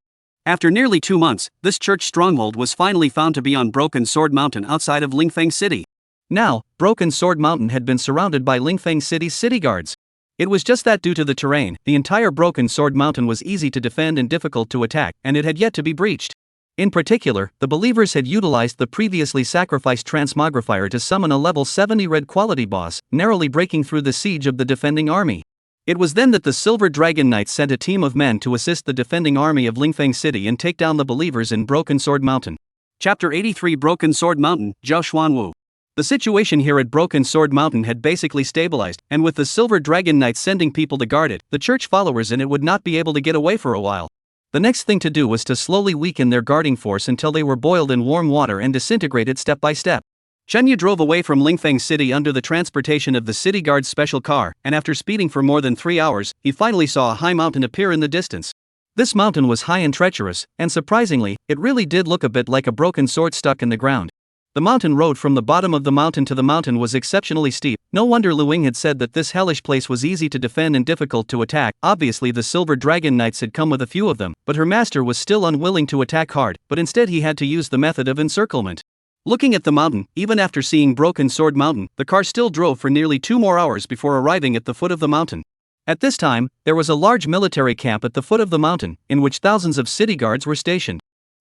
After nearly 2 months, this church stronghold was finally found to be on Broken Sword Mountain outside of Lingfeng City. Now, Broken Sword Mountain had been surrounded by Lingfeng City's city guards. It was just that due to the terrain, the entire Broken Sword Mountain was easy to defend and difficult to attack, and it had yet to be breached. In particular, the believers had utilized the previously sacrificed transmogrifier to summon a level 70 red quality boss, narrowly breaking through the siege of the defending army. It was then that the Silver Dragon Knights sent a team of men to assist the defending army of Lingfeng City and take down the believers in Broken Sword Mountain. Chapter 83 Broken Sword Mountain, Zhao Xuanwu. The situation here at Broken Sword Mountain had basically stabilized, and with the Silver Dragon Knights sending people to guard it, the church followers in it would not be able to get away for a while. The next thing to do was to slowly weaken their guarding force until they were boiled in warm water and disintegrated step by step. Chen Yu drove away from Lingfeng City under the transportation of the city guard's special car, and after speeding for more than 3 hours, he finally saw a high mountain appear in the distance. This mountain was high and treacherous, and surprisingly, it really did look a bit like a broken sword stuck in the ground. The mountain road from the bottom of the mountain to the mountain was exceptionally steep. No wonder Luing had said that this hellish place was easy to defend and difficult to attack. Obviously the Silver Dragon Knights had come with a few of them, but her master was still unwilling to attack hard, but instead he had to use the method of encirclement. Looking at the mountain, even after seeing Broken Sword Mountain, the car still drove for nearly 2 more hours before arriving at the foot of the mountain. At this time, there was a large military camp at the foot of the mountain, in which thousands of city guards were stationed.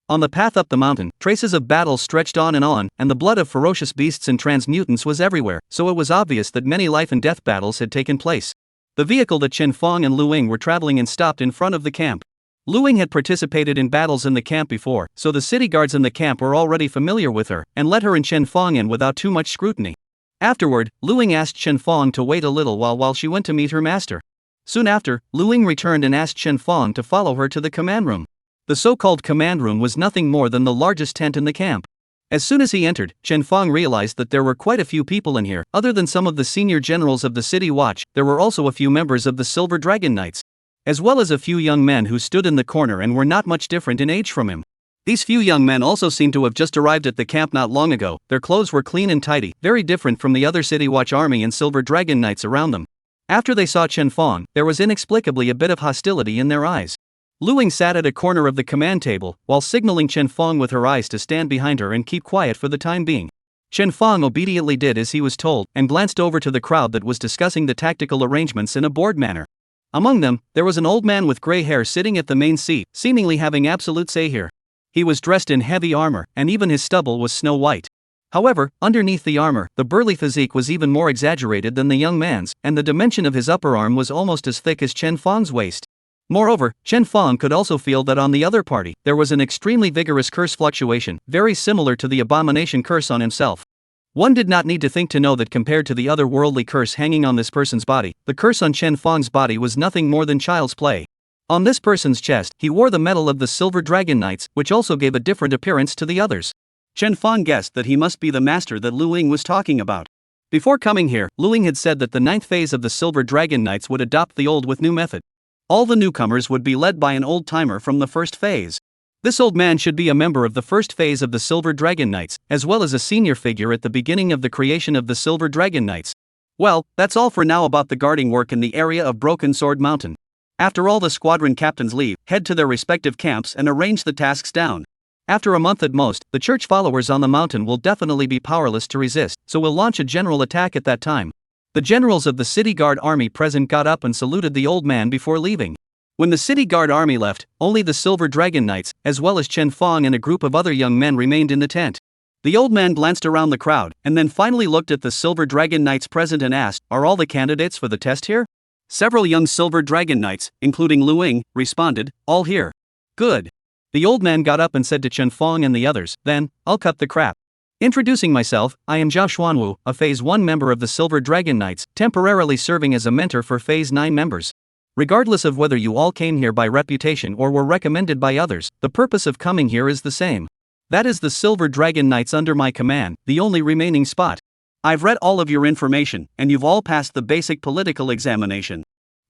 On the path up the mountain, traces of battle stretched on, and the blood of ferocious beasts and transmutants was everywhere, so it was obvious that many life and death battles had taken place. The vehicle that Chen Fong and Lu Ying were traveling in stopped in front of the camp. Lu Ying had participated in battles in the camp before, so the city guards in the camp were already familiar with her, and let her and Chen Fong in without too much scrutiny. Afterward, Lu Ying asked Chen Fong to wait a little while she went to meet her master. Soon after, Lu Ying returned and asked Chen Fong to follow her to the command room. The so-called command room was nothing more than the largest tent in the camp. As soon as he entered, Chen Fong realized that there were quite a few people in here. Other than some of the senior generals of the city watch, there were also a few members of the Silver Dragon Knights, as well as a few young men who stood in the corner and were not much different in age from him. These few young men also seemed to have just arrived at the camp not long ago. Their clothes were clean and tidy, very different from the other City Watch army and Silver Dragon Knights around them. After they saw Chen Fong, there was inexplicably a bit of hostility in their eyes. Lu Ying sat at a corner of the command table, while signaling Chen Fong with her eyes to stand behind her and keep quiet for the time being. Chen Fong obediently did as he was told, and glanced over to the crowd that was discussing the tactical arrangements in a bored manner. Among them, there was an old man with gray hair sitting at the main seat, seemingly having absolute say here. He was dressed in heavy armor, and even his stubble was snow white. However, underneath the armor, the burly physique was even more exaggerated than the young man's, and the dimension of his upper arm was almost as thick as Chen Fong's waist. Moreover, Chen Fong could also feel that on the other party, there was an extremely vigorous curse fluctuation, very similar to the abomination curse on himself. One did not need to think to know that compared to the otherworldly curse hanging on this person's body, the curse on Chen Fong's body was nothing more than child's play. On this person's chest, he wore the medal of the Silver Dragon Knights, which also gave a different appearance to the others. Chen Fong guessed that he must be the master that Lu Ying was talking about. Before coming here, Lu Ying had said that the 9th phase of the Silver Dragon Knights would adopt the old with new method. All the newcomers would be led by an old-timer from the first phase. This old man should be a member of the first phase of the Silver Dragon Knights, as well as a senior figure at the beginning of the creation of the Silver Dragon Knights. Well, that's all for now about the guarding work in the area of Broken Sword Mountain. After all the squadron captains leave, head to their respective camps and arrange the tasks down. After a month at most, the church followers on the mountain will definitely be powerless to resist, so we'll launch a general attack at that time. The generals of the City Guard army present got up and saluted the old man before leaving. When the City Guard army left, only the Silver Dragon Knights, as well as Chen Fong and a group of other young men remained in the tent. The old man glanced around the crowd, and then finally looked at the Silver Dragon Knights present and asked, "Are all the candidates for the test here?" Several young Silver Dragon Knights, including Lu Ying, responded, "All here." "Good." The old man got up and said to Chen Fong and the others, "Then, I'll cut the crap. Introducing myself, I am Zhao Xuanwu, a Phase 1 member of the Silver Dragon Knights, temporarily serving as a mentor for Phase 9 members. Regardless of whether you all came here by reputation or were recommended by others, the purpose of coming here is the same. That is the Silver Dragon Knights under my command, the only remaining spot. I've read all of your information, and you've all passed the basic political examination.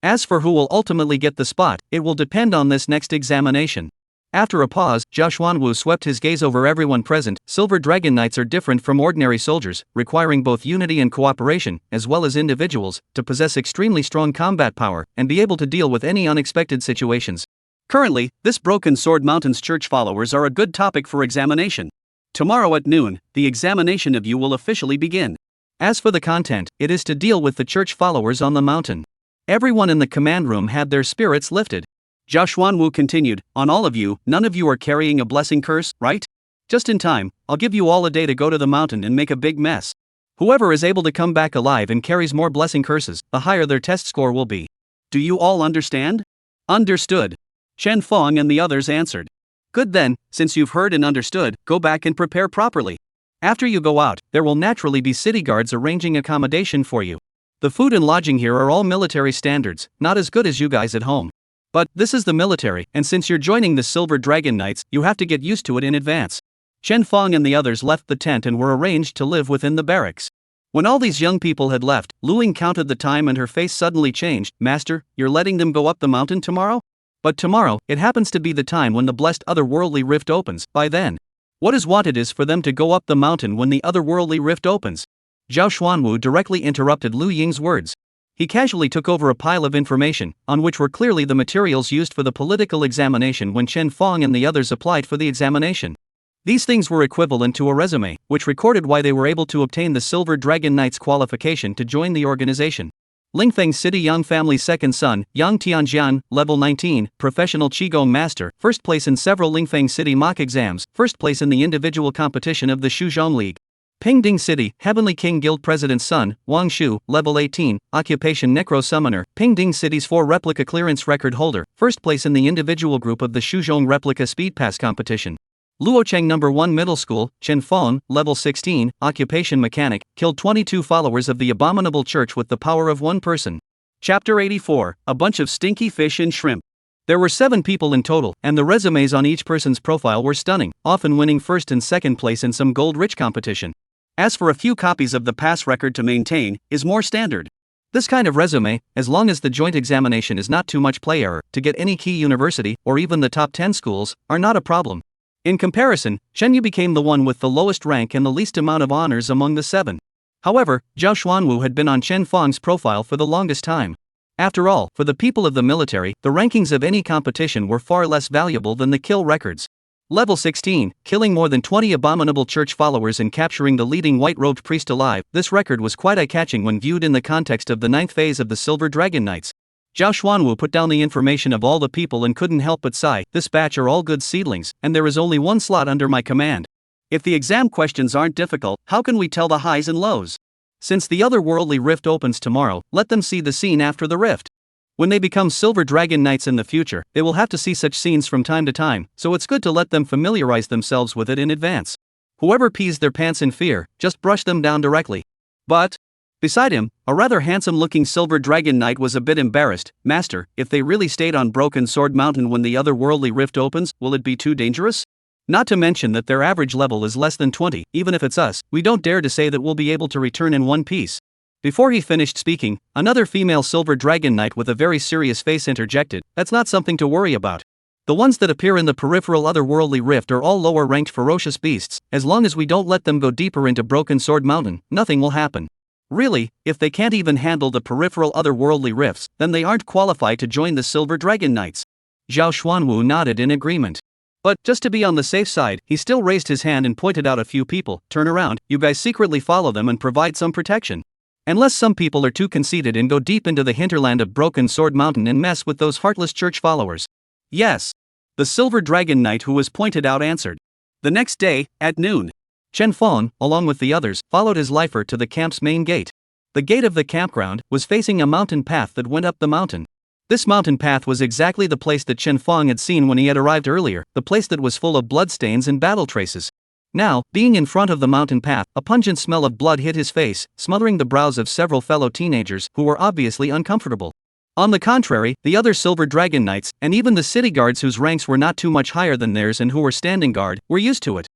As for who will ultimately get the spot, it will depend on this next examination." After a pause, Zhao Xuanwu swept his gaze over everyone present. Silver Dragon Knights are different from ordinary soldiers, requiring both unity and cooperation, as well as individuals, to possess extremely strong combat power, and be able to deal with any unexpected situations. Currently, this Broken Sword Mountain's church followers are a good topic for examination. Tomorrow at noon, the examination of you will officially begin. As for the content, it is to deal with the church followers on the mountain. Everyone in the command room had their spirits lifted. Zhao Xuanwu continued, "On all of you, none of you are carrying a blessing curse, right? Just in time, I'll give you all a day to go to the mountain and make a big mess. Whoever is able to come back alive and carries more blessing curses, the higher their test score will be. Do you all understand?" "Understood." Chen Fong and the others answered. "Good then, since you've heard and understood, go back and prepare properly. After you go out, there will naturally be city guards arranging accommodation for you. The food and lodging here are all military standards, not as good as you guys at home. But this is the military, and since you're joining the Silver Dragon Knights, you have to get used to it in advance." Chen Fong and the others left the tent and were arranged to live within the barracks. When all these young people had left, Lu Ying counted the time and her face suddenly changed. "Master, you're letting them go up the mountain tomorrow?" "But tomorrow, it happens to be the time when the blessed otherworldly rift opens. By then, what is wanted is for them to go up the mountain when the otherworldly rift opens." Zhao Xuanwu directly interrupted Lu Ying's words. He casually took over a pile of information, on which were clearly the materials used for the political examination when Chen Fong and the others applied for the examination. These things were equivalent to a resume, which recorded why they were able to obtain the Silver Dragon Knights qualification to join the organization. Lingfeng City Yang Family's second son, Yang Tianjian, level 19, professional Qigong master, first place in several Lingfeng City mock exams, first place in the individual competition of the Shuzhong League. Pingding City, Heavenly King Guild President's son, Wang Shu, level 18, occupation Necro Summoner, Pingding City's 4 replica clearance record holder, first place in the individual group of the Shuzhong Replica Speed Pass competition. Luocheng No. 1 Middle School, Chenfeng, level 16, occupation mechanic, killed 22 followers of the abominable church with the power of one person. Chapter 84, A Bunch of Stinky Fish and Shrimp. There were 7 people in total, and the resumes on each person's profile were stunning, often winning first and second place in some gold-rich competition. As for a few copies of the pass record to maintain, is more standard. This kind of resume, as long as the joint examination is not too much play error, to get any key university, or even the top 10 schools, are not a problem. In comparison, Chen Yu became the one with the lowest rank and the least amount of honors among the 7. However, Zhao Xuanwu had been on Chen Feng's profile for the longest time. After all, for the people of the military, the rankings of any competition were far less valuable than the kill records. Level 16, killing more than 20 abominable church followers and capturing the leading white-robed priest alive, this record was quite eye-catching when viewed in the context of the 9th phase of the Silver Dragon Knights. Zhao Xuanwu put down the information of all the people and couldn't help but sigh, this batch are all good seedlings, and there is only one slot under my command. If the exam questions aren't difficult, how can we tell the highs and lows? Since the otherworldly rift opens tomorrow, let them see the scene after the rift. When they become Silver Dragon Knights in the future, they will have to see such scenes from time to time, so it's good to let them familiarize themselves with it in advance. Whoever pees their pants in fear, just brush them down directly. But beside him, a rather handsome-looking Silver Dragon Knight was a bit embarrassed. Master, if they really stayed on Broken Sword Mountain when the otherworldly rift opens, will it be too dangerous? Not to mention that their average level is less than 20, even if it's us, we don't dare to say that we'll be able to return in one piece. Before he finished speaking, another female Silver Dragon Knight with a very serious face interjected, that's not something to worry about. The ones that appear in the peripheral otherworldly rift are all lower-ranked ferocious beasts, as long as we don't let them go deeper into Broken Sword Mountain, nothing will happen. Really, if they can't even handle the peripheral otherworldly rifts, then they aren't qualified to join the Silver Dragon Knights. Zhao Xuanwu nodded in agreement. But, just to be on the safe side, he still raised his hand and pointed out a few people, turn around, you guys secretly follow them and provide some protection. Unless some people are too conceited and go deep into the hinterland of Broken Sword Mountain and mess with those heartless church followers. Yes. The Silver Dragon Knight who was pointed out answered. The next day, at noon, Chen Feng, along with the others, followed his lifer to the camp's main gate. The gate of the campground was facing a mountain path that went up the mountain. This mountain path was exactly the place that Chen Feng had seen when he had arrived earlier, the place that was full of bloodstains and battle traces. Now, being in front of the mountain path, a pungent smell of blood hit his face, smothering the brows of several fellow teenagers who were obviously uncomfortable. On the contrary, the other Silver Dragon Knights, and even the city guards whose ranks were not too much higher than theirs and who were standing guard, were used to it.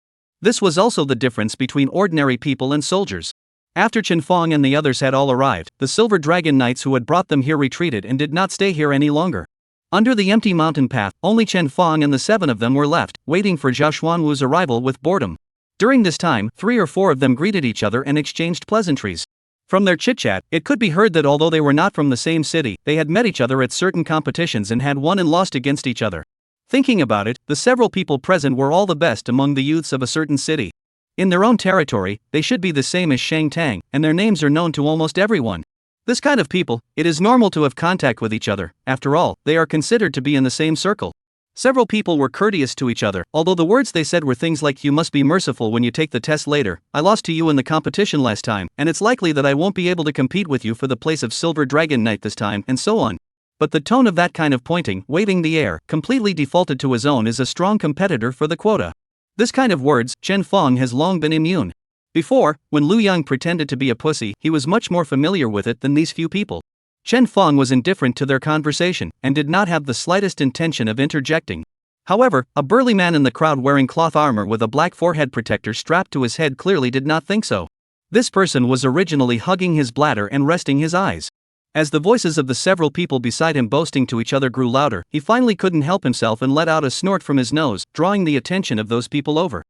This was also the difference between ordinary people and soldiers. After Chen Feng and the others had all arrived, the Silver Dragon Knights who had brought them here retreated and did not stay here any longer. Under the empty mountain path, only Chen Feng and the 7 of them were left, waiting for Zhao Xuanwu's arrival with boredom. During this time, 3 or 4 of them greeted each other and exchanged pleasantries. From their chit-chat, it could be heard that although they were not from the same city, they had met each other at certain competitions and had won and lost against each other. Thinking about it, the several people present were all the best among the youths of a certain city. In their own territory, they should be the same as Shang Tang, and their names are known to almost everyone. This kind of people, it is normal to have contact with each other. After all, they are considered to be in the same circle. Several people were courteous to each other, although the words they said were things like, you must be merciful when you take the test later, I lost to you in the competition last time, and it's likely that I won't be able to compete with you for the place of Silver Dragon Knight this time, and so on. But the tone of that kind of pointing, waving the air, completely defaulted to his own is a strong competitor for the quota. This kind of words, Chen Feng has long been immune. Before, when Lu Yang pretended to be a pussy, he was much more familiar with it than these few people. Chen Feng was indifferent to their conversation, and did not have the slightest intention of interjecting. However, a burly man in the crowd wearing cloth armor with a black forehead protector strapped to his head clearly did not think so. This person was originally hugging his bladder and resting his eyes. As the voices of the several people beside him boasting to each other grew louder, he finally couldn't help himself and let out a snort from his nose, drawing the attention of those people over.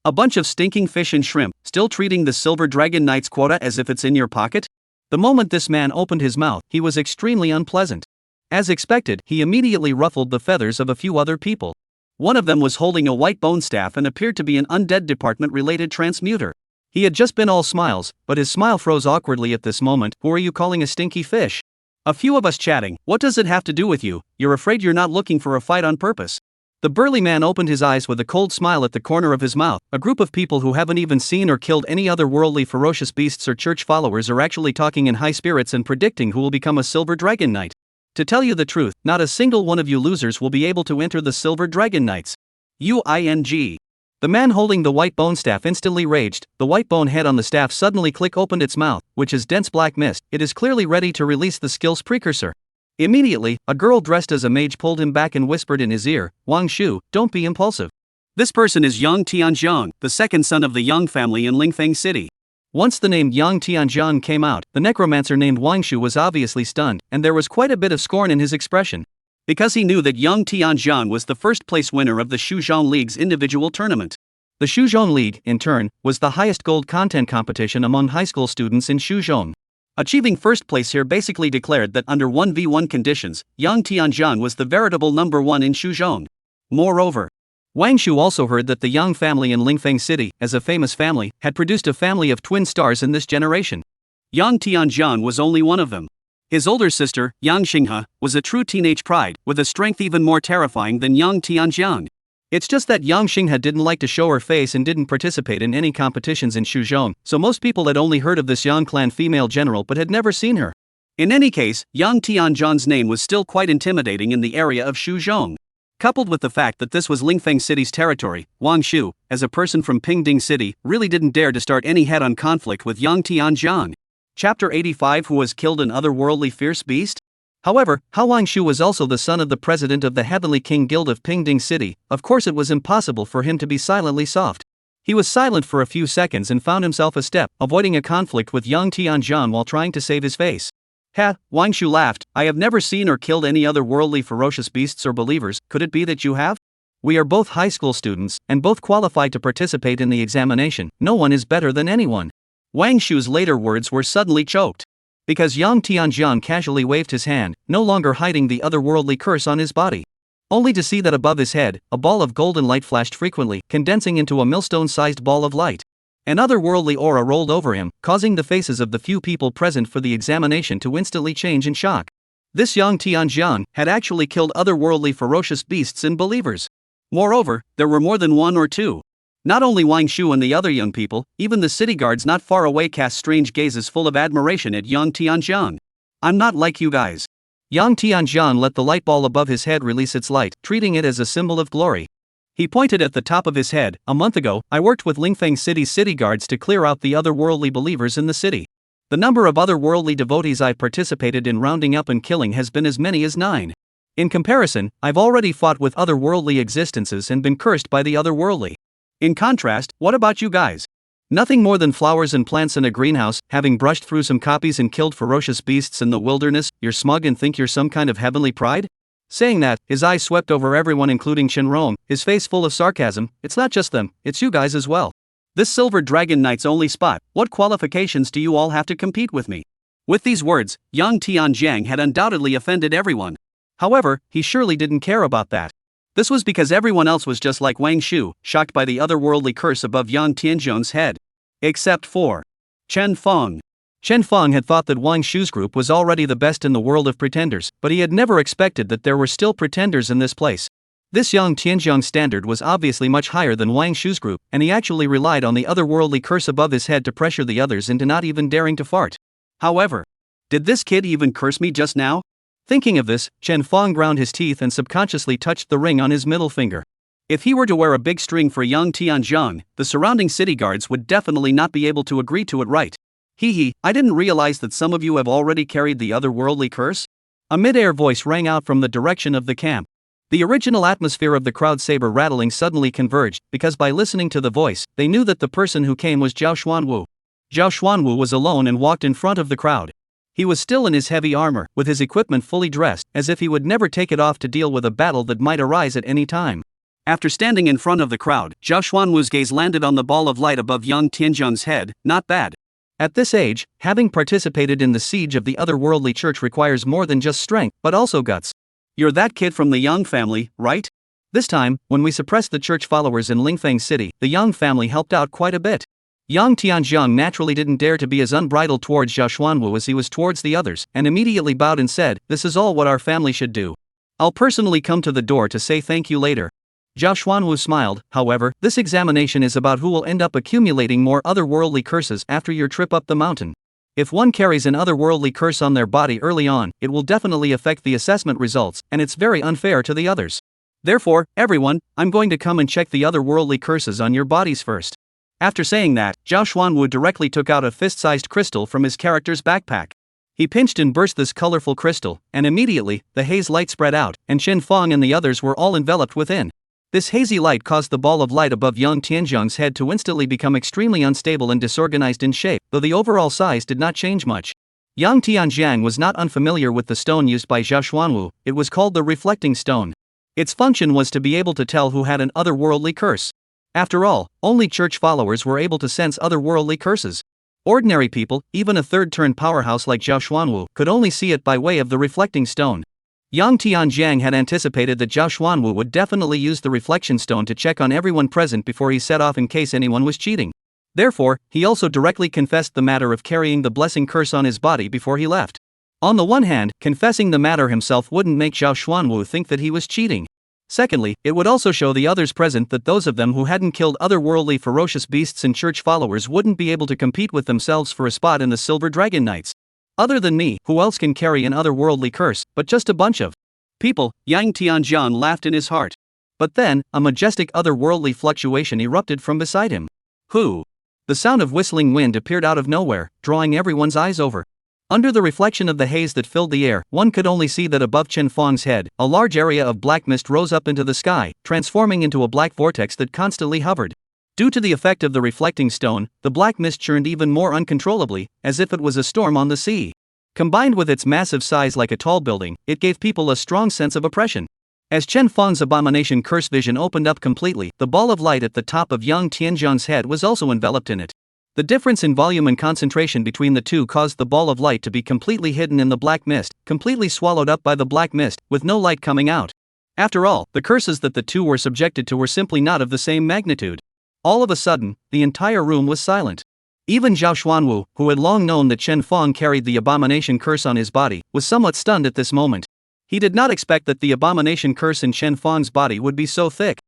A bunch of stinking fish and shrimp, still treating the Silver Dragon Knight's quota as if it's in your pocket? The moment this man opened his mouth, he was extremely unpleasant. As expected, he immediately ruffled the feathers of a few other people. One of them was holding a white bone staff and appeared to be an undead department-related transmuter. He had just been all smiles, but his smile froze awkwardly at this moment. Who are you calling a stinky fish? A few of us chatting, what does it have to do with you? You're afraid you're not looking for a fight on purpose. The burly man opened his eyes with a cold smile at the corner of his mouth. A group of people who haven't even seen or killed any other worldly ferocious beasts or church followers are actually talking in high spirits and predicting who will become a Silver Dragon Knight. To tell you the truth, not a single one of you losers will be able to enter the Silver Dragon Knights. UING. The man holding the white bone staff instantly raged. The white bone head on the staff suddenly opened its mouth, which is dense black mist. It is clearly ready to release the skill's precursor. Immediately, a girl dressed as a mage pulled him back and whispered in his ear, "Wang Shu, don't be impulsive. This person is Yang Tianjiang, the second son of the Yang family in Lingfeng City." Once the name Yang Tianjiang came out, the necromancer named Wang Shu was obviously stunned, and there was quite a bit of scorn in his expression. Because he knew that Yang Tianjiang was the first place winner of the Shuzhong League's individual tournament. The Shuzhong League, in turn, was the highest gold content competition among high school students in Shuzhong. Achieving first place here basically declared that under 1v1 conditions, Yang Tianjiang was the veritable number one in Shuzhong. Moreover, Wang Shu also heard that the Yang family in Lingfeng City, as a famous family, had produced a family of twin stars in this generation. Yang Tianjiang was only one of them. His older sister, Yang Xinghe, was a true teenage pride, with a strength even more terrifying than Yang Tianjiang. It's just that Yang Xinghe didn't like to show her face and didn't participate in any competitions in Shuzhong, so most people had only heard of this Yang clan female general but had never seen her. In any case, Yang Tianjiang's name was still quite intimidating in the area of Shuzhong. Coupled with the fact that this was Lingfeng City's territory, Wang Shu, as a person from Pingding City, really didn't dare to start any head-on conflict with Yang Tianjiang. Chapter 85. Who was killed an otherworldly fierce beast? However, Wang Shu was also the son of the president of the Heavenly King Guild of Pingding City. Of course it was impossible for him to be silently soft. He was silent for a few seconds and found himself a step, avoiding a conflict with Yang Tianjiang while trying to save his face. "Ha," Wang Shu laughed, "I have never seen or killed any other worldly ferocious beasts or believers. Could it be that you have? We are both high school students, and both qualified to participate in the examination. No one is better than anyone." Wang Shu's later words were suddenly choked. Because Yang Tianjiang casually waved his hand, no longer hiding the otherworldly curse on his body. Only to see that above his head, a ball of golden light flashed frequently, condensing into a millstone-sized ball of light. An otherworldly aura rolled over him, causing the faces of the few people present for the examination to instantly change in shock. This Yang Tianjiang had actually killed otherworldly ferocious beasts and believers. Moreover, there were more than one or two. Not only Wang Shu and the other young people, even the city guards not far away cast strange gazes full of admiration at Yang Tianjiang. "I'm not like you guys." Yang Tianjiang let the light ball above his head release its light, treating it as a symbol of glory. He pointed at the top of his head. "A month ago, I worked with Lingfeng City's city guards to clear out the otherworldly believers in the city. The number of otherworldly devotees I've participated in rounding up and killing has been as many as 9. In comparison, I've already fought with otherworldly existences and been cursed by the otherworldly. In contrast, what about you guys? Nothing more than flowers and plants in a greenhouse, having brushed through some copies and killed ferocious beasts in the wilderness. You're smug and think you're some kind of heavenly pride?" Saying that, his eyes swept over everyone including Shenrong, his face full of sarcasm. "It's not just them, it's you guys as well. This Silver Dragon Knight's only spot. What qualifications do you all have to compete with me?" With these words, Yang Tianjiang had undoubtedly offended everyone. However, he surely didn't care about that. This was because everyone else was just like Wang Shu, shocked by the otherworldly curse above Yang Tianjiang's head. Except for Chen Feng. Chen Feng had thought that Wang Shu's group was already the best in the world of pretenders, but he had never expected that there were still pretenders in this place. This Yang Tianjiang's standard was obviously much higher than Wang Shu's group, and he actually relied on the otherworldly curse above his head to pressure the others into not even daring to fart. However, did this kid even curse me just now? Thinking of this, Chen Feng ground his teeth and subconsciously touched the ring on his middle finger. If he were to wear a big string for Yang Tianjiang, the surrounding city guards would definitely not be able to agree to it, right? "Hee, I didn't realize that some of you have already carried the otherworldly curse?" A mid-air voice rang out from the direction of the camp. The original atmosphere of the crowd saber rattling suddenly converged, because by listening to the voice, they knew that the person who came was Zhao Xuanwu. Zhao Xuanwu was alone and walked in front of the crowd. He was still in his heavy armor, with his equipment fully dressed, as if he would never take it off to deal with a battle that might arise at any time. After standing in front of the crowd, Zhao Xuanwu's gaze landed on the ball of light above Yang Tianjiang's head. Not bad. At this age, having participated in the siege of the otherworldly church requires more than just strength, but also guts. "You're that kid from the Yang family, right? This time, when we suppressed the church followers in Lingfeng City, the Yang family helped out quite a bit. Yang Tianjiang naturally didn't dare to be as unbridled towards Zhao Xuanwu as he was towards the others, and immediately bowed and said, "This is all what our family should do. I'll personally come to the door to say thank you later." Zhao Xuanwu smiled. "However, this examination is about who will end up accumulating more otherworldly curses after your trip up the mountain. If one carries an otherworldly curse on their body early on, it will definitely affect the assessment results, and it's very unfair to the others. Therefore, everyone, I'm going to come and check the otherworldly curses on your bodies first." After saying that, Zhao Xuanwu directly took out a fist-sized crystal from his character's backpack. He pinched and burst this colorful crystal, and immediately, the haze light spread out, and Chen Feng and the others were all enveloped within. This hazy light caused the ball of light above Yang Tianjiang's head to instantly become extremely unstable and disorganized in shape, though the overall size did not change much. Yang Tianjiang was not unfamiliar with the stone used by Zhao Xuanwu. It was called the reflecting stone. Its function was to be able to tell who had an otherworldly curse. After all, only church followers were able to sense otherworldly curses. Ordinary people, even a third-turn powerhouse like Zhao Xuanwu, could only see it by way of the reflecting stone. Yang Tianjiang had anticipated that Zhao Xuanwu would definitely use the reflection stone to check on everyone present before he set off in case anyone was cheating. Therefore, he also directly confessed the matter of carrying the blessing curse on his body before he left. On the one hand, confessing the matter himself wouldn't make Zhao Xuanwu think that he was cheating. Secondly, it would also show the others present that those of them who hadn't killed otherworldly ferocious beasts and church followers wouldn't be able to compete with themselves for a spot in the Silver Dragon Knights. Other than me, who else can carry an otherworldly curse, but just a bunch of people? Yang Tianjiang laughed in his heart. But then, a majestic otherworldly fluctuation erupted from beside him. Who? The sound of whistling wind appeared out of nowhere, drawing everyone's eyes over. Under the reflection of the haze that filled the air, one could only see that above Chen Feng's head, a large area of black mist rose up into the sky, transforming into a black vortex that constantly hovered. Due to the effect of the reflecting stone, the black mist churned even more uncontrollably, as if it was a storm on the sea. Combined with its massive size like a tall building, it gave people a strong sense of oppression. As Chen Feng's abomination curse vision opened up completely, the ball of light at the top of Yang Tianjiang's head was also enveloped in it. The difference in volume and concentration between the two caused the ball of light to be completely hidden in the black mist, completely swallowed up by the black mist, with no light coming out. After all, the curses that the two were subjected to were simply not of the same magnitude. All of a sudden, the entire room was silent. Even Zhao Xuanwu, who had long known that Chen Feng carried the abomination curse on his body, was somewhat stunned at this moment. He did not expect that the abomination curse in Chen Feng's body would be so thick.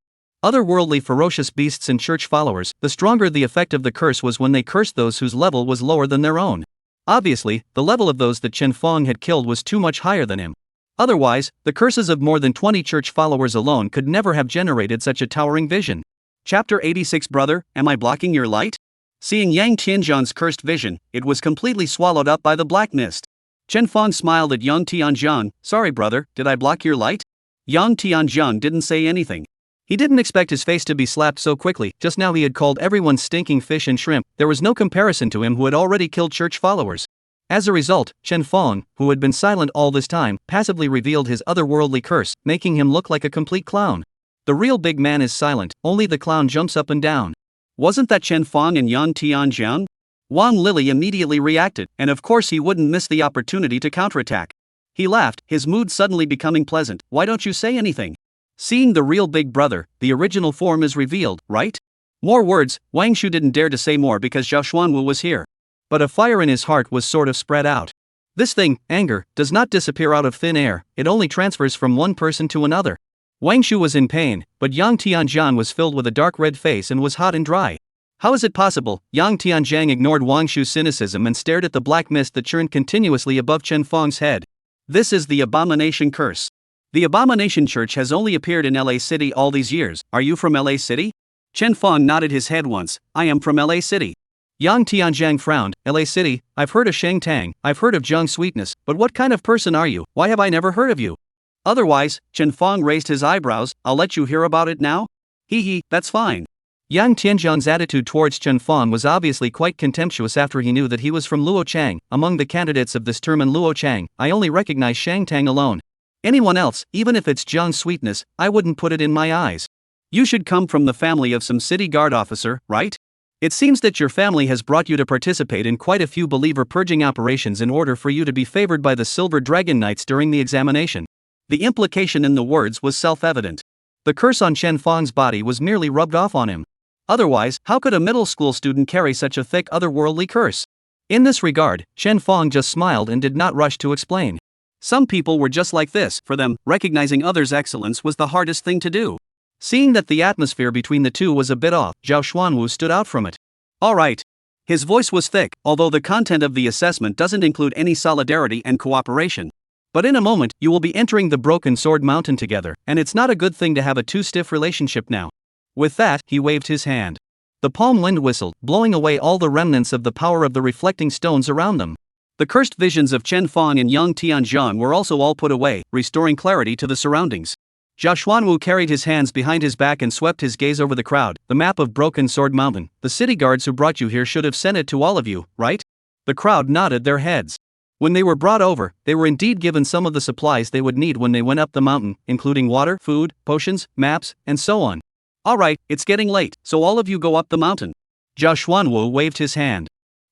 Otherworldly ferocious beasts and church followers, the stronger the effect of the curse was when they cursed those whose level was lower than their own. Obviously, the level of those that Chen Feng had killed was too much higher than him. Otherwise, the curses of more than 20 church followers alone could never have generated such a towering vision. Chapter 86. Brother, am I blocking your light? Seeing Yang Tianjiang's cursed vision, it was completely swallowed up by the black mist. Chen Feng smiled at Yang Tianjiang. "Sorry brother, did I block your light?" Yang Tianjiang didn't say anything. He didn't expect his face to be slapped so quickly. Just now he had called everyone stinking fish and shrimp. There was no comparison to him who had already killed church followers. As a result, Chen Feng, who had been silent all this time, passively revealed his otherworldly curse, making him look like a complete clown. The real big man is silent, only the clown jumps up and down. Wasn't that Chen Feng and Yang Tianjiang? Wang Lily immediately reacted, and of course he wouldn't miss the opportunity to counterattack. He laughed, his mood suddenly becoming pleasant. "Why don't you say anything? Seeing the real big brother, the original form is revealed, right?" More words. Wang Shu didn't dare to say more because Zhao Xuanwu was here. But a fire in his heart was sort of spread out. This thing, anger, does not disappear out of thin air, it only transfers from one person to another. Wang Shu was in pain, but Yang Tianjiang was filled with a dark red face and was hot and dry. How is it possible? Yang Tianjiang ignored Wang Shu's cynicism and stared at the black mist that churned continuously above Chen Feng's head. This is the abomination curse. The abomination church has only appeared in LA City all these years. Are you from LA City? Chen Feng nodded his head once. I am from LA City. Yang Tianjiang frowned. LA City, I've heard of Shang Tang, I've heard of Zhang Sweetness, but what kind of person are you? Why have I never heard of you? Otherwise, Chen Feng raised his eyebrows. I'll let you hear about it now? Hee, that's fine. Yang Tianjiang's attitude towards Chen Feng was obviously quite contemptuous after he knew that he was from Luochang. Among the candidates of this term in Luochang, I only recognize Shang Tang alone. Anyone else, even if it's Zhang Sweetness, I wouldn't put it in my eyes. You should come from the family of some city guard officer, right? It seems that your family has brought you to participate in quite a few believer purging operations in order for you to be favored by the Silver Dragon Knights during the examination. The implication in the words was self-evident. The curse on Chen Feng's body was merely rubbed off on him. Otherwise, how could a middle school student carry such a thick otherworldly curse? In this regard, Chen Fong just smiled and did not rush to explain. Some people were just like this. For them, recognizing others' excellence was the hardest thing to do. Seeing that the atmosphere between the two was a bit off, Zhao Xuanwu stood out from it. Alright. His voice was thick, although the content of the assessment doesn't include any solidarity and cooperation. But in a moment, you will be entering the Broken Sword Mountain together, and it's not a good thing to have a too stiff relationship now. With that, he waved his hand. The palm wind whistled, blowing away all the remnants of the power of the reflecting stones around them. The cursed visions of Chen Fong and Yang Tianzhang were also all put away, restoring clarity to the surroundings. Zhao Xuanwu carried his hands behind his back and swept his gaze over the crowd. The map of Broken Sword Mountain. The city guards who brought you here should have sent it to all of you, right? The crowd nodded their heads. When they were brought over, they were indeed given some of the supplies they would need when they went up the mountain, including water, food, potions, maps, and so on. Alright, it's getting late, so all of you go up the mountain. Zhao Xuanwu waved his hand.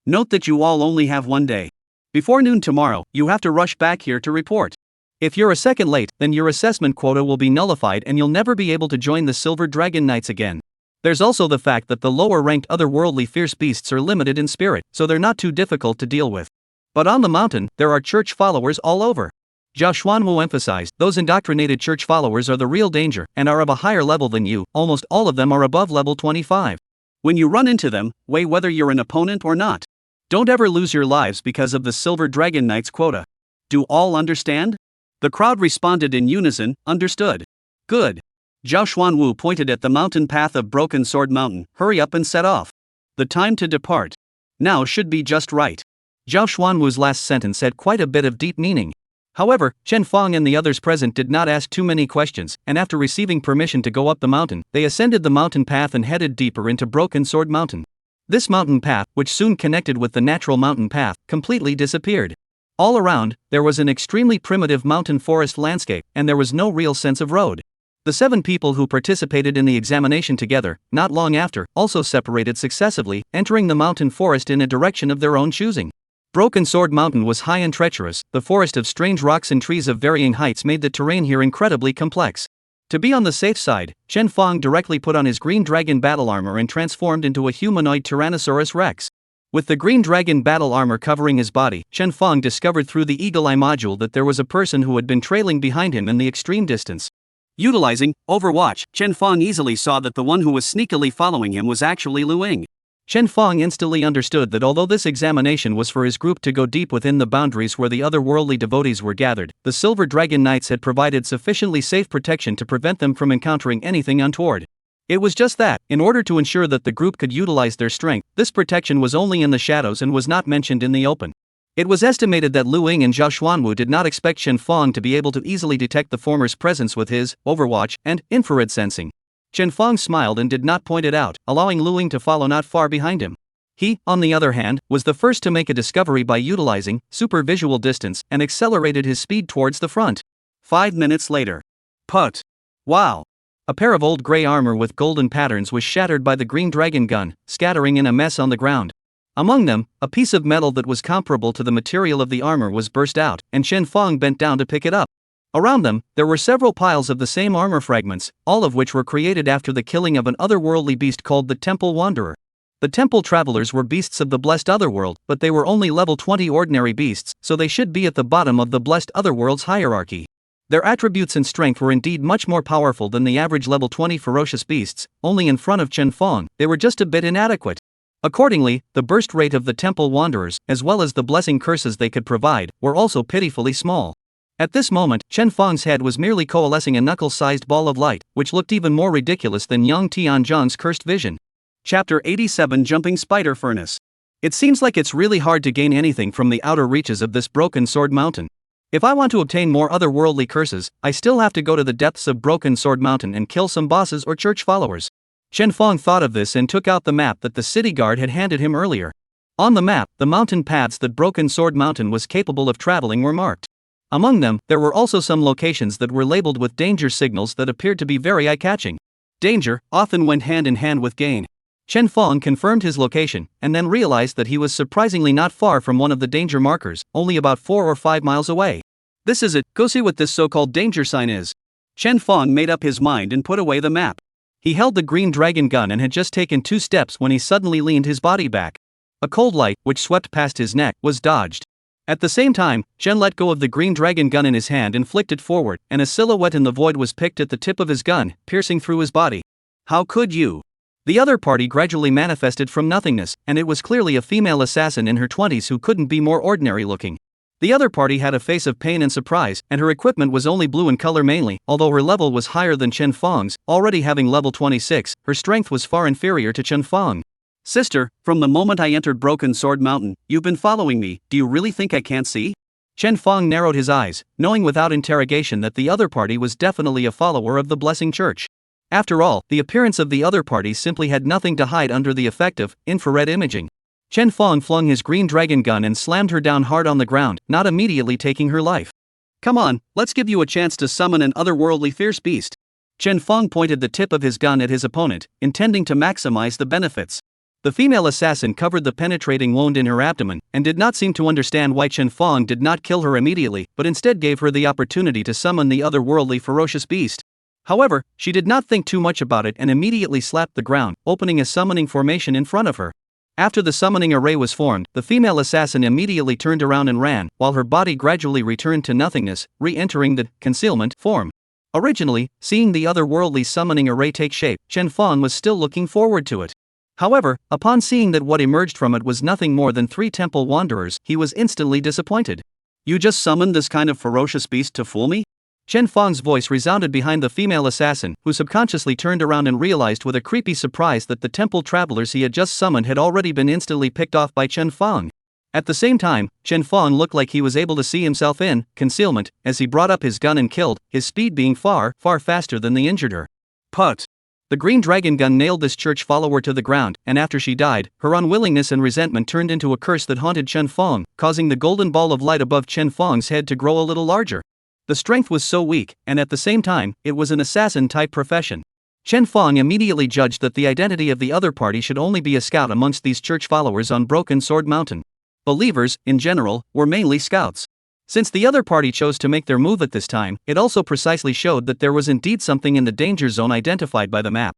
Note that you all only have one day. Before noon tomorrow, you have to rush back here to report. If you're a second late, then your assessment quota will be nullified and you'll never be able to join the Silver Dragon Knights again. There's also the fact that the lower-ranked otherworldly fierce beasts are limited in spirit, so they're not too difficult to deal with. But on the mountain, there are church followers all over. Zhao Xuanwu emphasized, those indoctrinated church followers are the real danger and are of a higher level than you. Almost all of them are above level 25. When you run into them, weigh whether you're an opponent or not. Don't ever lose your lives because of the Silver Dragon Knights quota. Do all understand? The crowd responded in unison, understood. Good. Zhao Xuanwu pointed at the mountain path of Broken Sword Mountain. Hurry up and set off. The time to depart now should be just right. Zhao Xuanwu's last sentence had quite a bit of deep meaning. However, Chen Fong and the others present did not ask too many questions, and after receiving permission to go up the mountain, they ascended the mountain path and headed deeper into Broken Sword Mountain. This mountain path, which soon connected with the natural mountain path, completely disappeared. All around, there was an extremely primitive mountain forest landscape, and there was no real sense of road. The 7 people who participated in the examination together, not long after, also separated successively, entering the mountain forest in a direction of their own choosing. Broken Sword Mountain was high and treacherous. The forest of strange rocks and trees of varying heights made the terrain here incredibly complex. To be on the safe side, Chen Fong directly put on his green dragon battle armor and transformed into a humanoid Tyrannosaurus Rex. With the green dragon battle armor covering his body, Chen Fong discovered through the eagle eye module that there was a person who had been trailing behind him in the extreme distance. Utilizing Overwatch, Chen Fong easily saw that the one who was sneakily following him was actually Lu Ying. Chen Fong instantly understood that although this examination was for his group to go deep within the boundaries where the otherworldly devotees were gathered, the Silver Dragon Knights had provided sufficiently safe protection to prevent them from encountering anything untoward. It was just that, in order to ensure that the group could utilize their strength, this protection was only in the shadows and was not mentioned in the open. It was estimated that Lu Ying and Zhao Xuanwu did not expect Chen Fong to be able to easily detect the former's presence with his Overwatch and infrared sensing. Chen Fong smiled and did not point it out, allowing Lu Ying to follow not far behind him. He, on the other hand, was the first to make a discovery by utilizing super visual distance and accelerated his speed towards the front. 5 minutes later. Put. Wow. A pair of old gray armor with golden patterns was shattered by the green dragon gun, scattering in a mess on the ground. Among them, a piece of metal that was comparable to the material of the armor was burst out, and Chen Fong bent down to pick it up. Around them, there were several piles of the same armor fragments, all of which were created after the killing of an otherworldly beast called the Temple Wanderer. The Temple Travelers were beasts of the Blessed Otherworld, but they were only level 20 ordinary beasts, so they should be at the bottom of the Blessed Otherworld's hierarchy. Their attributes and strength were indeed much more powerful than the average level 20 ferocious beasts, only in front of Chen Fong, they were just a bit inadequate. Accordingly, the burst rate of the Temple Wanderers, as well as the blessing curses they could provide, were also pitifully small. At this moment, Chen Fong's head was merely coalescing a knuckle-sized ball of light, which looked even more ridiculous than Yang Tianzhang's cursed vision. Chapter 87 Jumping Spider Furnace. It seems like it's really hard to gain anything from the outer reaches of this Broken Sword Mountain. If I want to obtain more otherworldly curses, I still have to go to the depths of Broken Sword Mountain and kill some bosses or church followers. Chen Fong thought of this and took out the map that the city guard had handed him earlier. On the map, the mountain paths that Broken Sword Mountain was capable of traveling were marked. Among them, there were also some locations that were labeled with danger signals that appeared to be very eye-catching. Danger often went hand in hand with gain. Chen Fong confirmed his location, and then realized that he was surprisingly not far from one of the danger markers, only about 4 or 5 miles away. This is it, go see what this so-called danger sign is. Chen Fong made up his mind and put away the map. He held the green dragon gun and had just taken 2 steps when he suddenly leaned his body back. A cold light, which swept past his neck, was dodged. At the same time, Chen let go of the green dragon gun in his hand and flicked it forward, and a silhouette in the void was picked at the tip of his gun, piercing through his body. How could you? The other party gradually manifested from nothingness, and it was clearly a female assassin in her 20s who couldn't be more ordinary looking. The other party had a face of pain and surprise, and her equipment was only blue in color mainly. Although her level was higher than Chen Fang's, already having level 26, her strength was far inferior to Chen Fang. Sister, from the moment I entered Broken Sword Mountain, you've been following me. Do you really think I can't see? Chen Fang narrowed his eyes, knowing without interrogation that the other party was definitely a follower of the Blessing Church. After all, the appearance of the other party simply had nothing to hide under the effect of infrared imaging. Chen Fang flung his green dragon gun and slammed her down hard on the ground, not immediately taking her life. Come on, let's give you a chance to summon an otherworldly fierce beast. Chen Fang pointed the tip of his gun at his opponent, intending to maximize the benefits. The female assassin covered the penetrating wound in her abdomen, and did not seem to understand why Chen Fang did not kill her immediately, but instead gave her the opportunity to summon the otherworldly ferocious beast. However, she did not think too much about it and immediately slapped the ground, opening a summoning formation in front of her. After the summoning array was formed, the female assassin immediately turned around and ran, while her body gradually returned to nothingness, re-entering the concealment form. Originally, seeing the otherworldly summoning array take shape, Chen Fang was still looking forward to it. However, upon seeing that what emerged from it was nothing more than 3 temple wanderers, he was instantly disappointed. You just summoned this kind of ferocious beast to fool me? Chen Fang's voice resounded behind the female assassin, who subconsciously turned around and realized with a creepy surprise that the temple travelers he had just summoned had already been instantly picked off by Chen Fang. At the same time, Chen Fang looked like he was able to see himself in concealment as he brought up his gun and killed, his speed being far faster than the injured her. Put! The green dragon gun nailed this church follower to the ground, and after she died, her unwillingness and resentment turned into a curse that haunted Chen Fang, causing the golden ball of light above Chen Fang's head to grow a little larger. The strength was so weak, and at the same time, it was an assassin-type profession. Chen Fang immediately judged that the identity of the other party should only be a scout amongst these church followers on Broken Sword Mountain. Believers, in general, were mainly scouts. Since the other party chose to make their move at this time, it also precisely showed that there was indeed something in the danger zone identified by the map.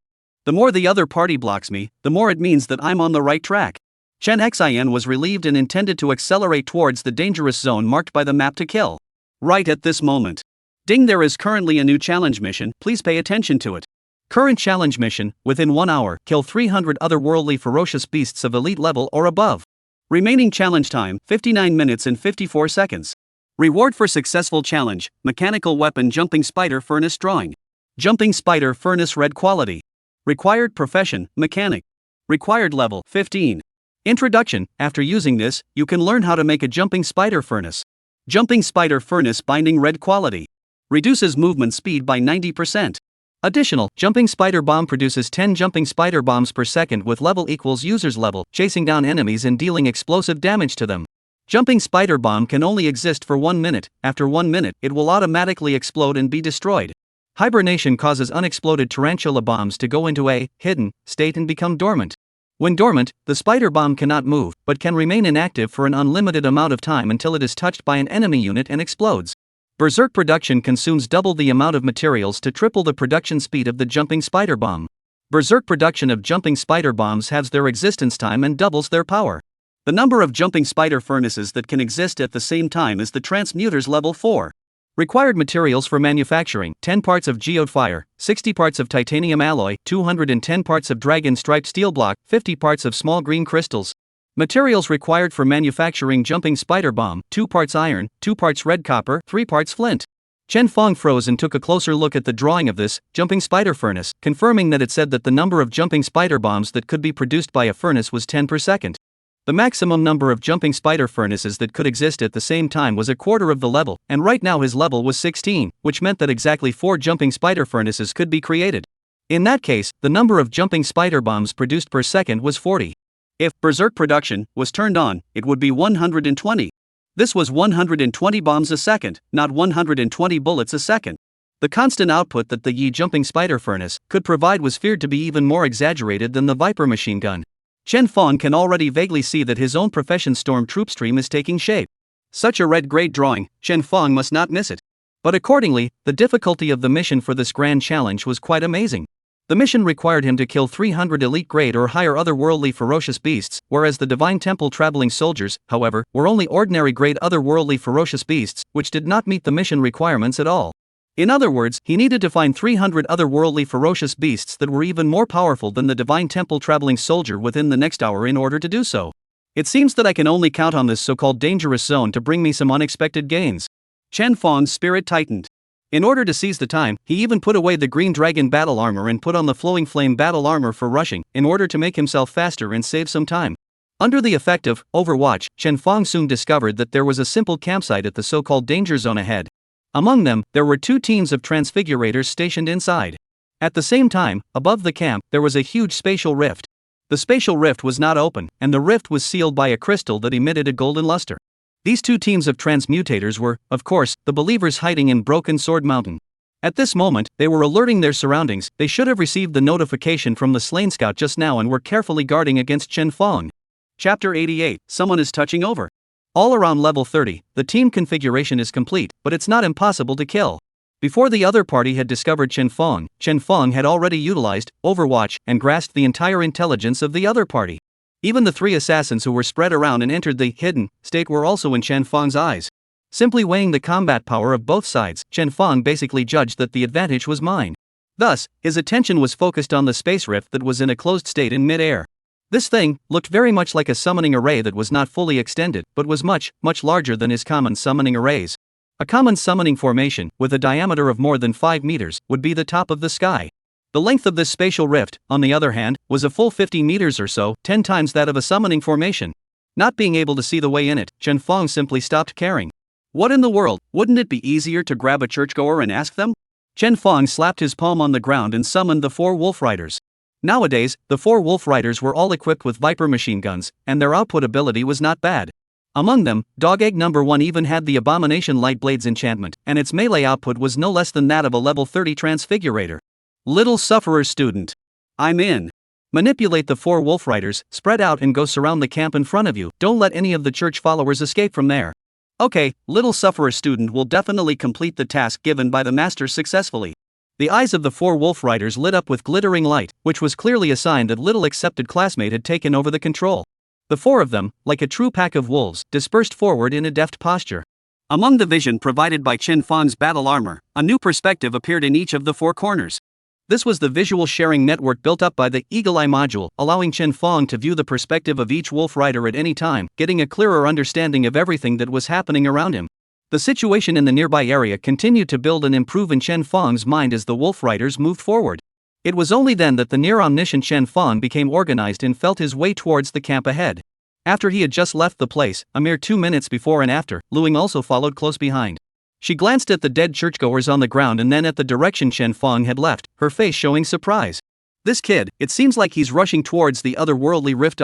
The more the other party blocks me, the more it means that I'm on the right track. Chen Xin was relieved and intended to accelerate towards the dangerous zone marked by the map to kill. Right at this moment. Ding, there is currently a new challenge mission, please pay attention to it. Current challenge mission, within 1 hour, kill 300 otherworldly ferocious beasts of elite level or above. Remaining challenge time, 59 minutes and 54 seconds. Reward for successful challenge, mechanical weapon jumping spider furnace drawing. Jumping spider furnace red quality. Required profession, mechanic. Required level, 15. Introduction, after using this, you can learn how to make a jumping spider furnace. Jumping spider furnace binding red quality. Reduces movement speed by 90%. Additional, jumping spider bomb produces 10 jumping spider bombs per second with level equals user's level, chasing down enemies and dealing explosive damage to them. Jumping spider bomb can only exist for 1 minute, after 1 minute it will automatically explode and be destroyed. Hibernation causes unexploded tarantula bombs to go into a hidden state and become dormant. When dormant, the spider bomb cannot move, but can remain inactive for an unlimited amount of time until it is touched by an enemy unit and explodes. Berserk production consumes double the amount of materials to triple the production speed of the jumping spider bomb. Berserk production of jumping spider bombs halves their existence time and doubles their power. The number of jumping spider furnaces that can exist at the same time is the transmuter's level 4. Required materials for manufacturing: 10 parts of geode fire, 60 parts of titanium alloy, 210 parts of dragon striped steel block, 50 parts of small green crystals. Materials required for manufacturing jumping spider bomb: 2 parts iron, 2 parts red copper, 3 parts flint. Chen Fang froze and took a closer look at the drawing of this jumping spider furnace, confirming that it said that the number of jumping spider bombs that could be produced by a furnace was 10 per second. The maximum number of jumping spider furnaces that could exist at the same time was a quarter of the level, and right now his level was 16, which meant that exactly 4 jumping spider furnaces could be created. In that case, the number of jumping spider bombs produced per second was 40. If berserk production was turned on, it would be 120. This was 120 bombs a second, not 120 bullets a second. The constant output that the Yi jumping spider furnace could provide was feared to be even more exaggerated than the Viper machine gun. Chen Fang can already vaguely see that his own profession storm troop stream is taking shape. Such a red-grade drawing, Chen Fang must not miss it. But accordingly, the difficulty of the mission for this grand challenge was quite amazing. The mission required him to kill 300 elite grade or higher otherworldly ferocious beasts, whereas the Divine Temple traveling soldiers, however, were only ordinary grade otherworldly ferocious beasts, which did not meet the mission requirements at all. In other words, he needed to find 300 otherworldly ferocious beasts that were even more powerful than the Divine Temple traveling soldier within the next hour in order to do so. It seems that I can only count on this so-called dangerous zone to bring me some unexpected gains. Chen Fang's spirit tightened. In order to seize the time, he even put away the green dragon battle armor and put on the flowing flame battle armor for rushing, in order to make himself faster and save some time. Under the effect of Overwatch, Chen Fang soon discovered that there was a simple campsite at the so-called danger zone ahead. Among them, there were 2 teams of transfigurators stationed inside. At the same time, above the camp, there was a huge spatial rift. The spatial rift was not open, and the rift was sealed by a crystal that emitted a golden luster. These 2 teams of transmutators were, of course, the believers hiding in Broken Sword Mountain. At this moment, they were alerting their surroundings. They should have received the notification from the slain scout just now and were carefully guarding against Chen Fang. Chapter 88, Someone is touching over. All around level 30, the team configuration is complete, but it's not impossible to kill. Before the other party had discovered Chen Fang had already utilized Overwatch and grasped the entire intelligence of the other party. Even the 3 assassins who were spread around and entered the hidden state were also in Chen Fang's eyes. Simply weighing the combat power of both sides, Chen Fang basically judged that the advantage was mine. Thus, his attention was focused on the space rift that was in a closed state in mid-air. This thing looked very much like a summoning array that was not fully extended, but was much, much larger than his common summoning arrays. A common summoning formation, with a diameter of more than 5 meters, would be the top of the sky. The length of this spatial rift, on the other hand, was a full 50 meters or so, 10 times that of a summoning formation. Not being able to see the way in it, Chen Fang simply stopped caring. What in the world, wouldn't it be easier to grab a churchgoer and ask them? Chen Fang slapped his palm on the ground and summoned the 4 wolf riders. Nowadays, the 4 wolf riders were all equipped with Viper machine guns, and their output ability was not bad. Among them, Dog Egg No. 1 even had the Abomination Light Blades enchantment, and its melee output was no less than that of a level 30 transfigurator. Little Sufferer student. I'm in. Manipulate the 4 wolf riders, spread out and go surround the camp in front of you. Don't let any of the church followers escape from there. Okay, Little Sufferer student will definitely complete the task given by the master successfully. The eyes of the 4 wolf riders lit up with glittering light, which was clearly a sign that Little accepted classmate had taken over the control. The 4 of them, like a true pack of wolves, dispersed forward in a deft posture. Among the vision provided by Chen Fang's battle armor, a new perspective appeared in each of the 4 corners. This was the visual sharing network built up by the Eagle Eye module, allowing Chen Fang to view the perspective of each wolf rider at any time, getting a clearer understanding of everything that was happening around him. The situation in the nearby area continued to build and improve in Chen Fang's mind as the wolf riders moved forward. It was only then that the near-omniscient Chen Fang became organized and felt his way towards the camp ahead. After he had just left the place, a mere 2 minutes before and after, Luing also followed close behind. She glanced at the dead churchgoers on the ground and then at the direction Chen Fang had left, her face showing surprise. This kid, it seems like he's rushing towards the otherworldly rift.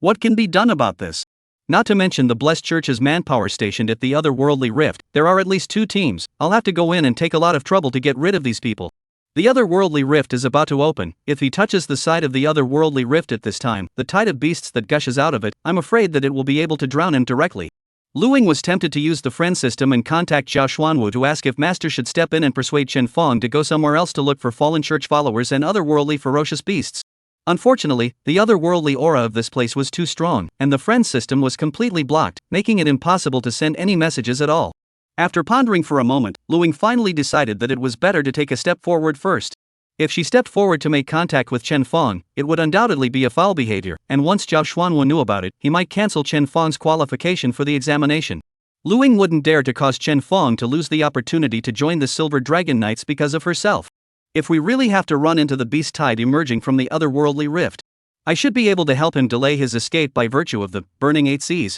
What can be done about this? Not to mention the blessed church's manpower stationed at the otherworldly rift, there are at least 2 teams. I'll have to go in and take a lot of trouble to get rid of these people. The otherworldly rift is about to open. If he touches the side of the otherworldly rift at this time, the tide of beasts that gushes out of it, I'm afraid that it will be able to drown him directly. Luing was tempted to use the friend system and contact Zhao Xuanwu to ask if Master should step in and persuade Chen Fang to go somewhere else to look for fallen church followers and otherworldly ferocious beasts. Unfortunately, the otherworldly aura of this place was too strong, and the friend system was completely blocked, making it impossible to send any messages at all. After pondering for a moment, Luing finally decided that it was better to take a step forward first. If she stepped forward to make contact with Chen Fang, it would undoubtedly be a foul behavior, and once Zhao Xuanwu knew about it, he might cancel Chen Fang's qualification for the examination. Luing wouldn't dare to cause Chen Fang to lose the opportunity to join the Silver Dragon Knights because of herself. If we really have to run into the beast tide emerging from the otherworldly rift, I should be able to help him delay his escape by virtue of the burning 8 seas.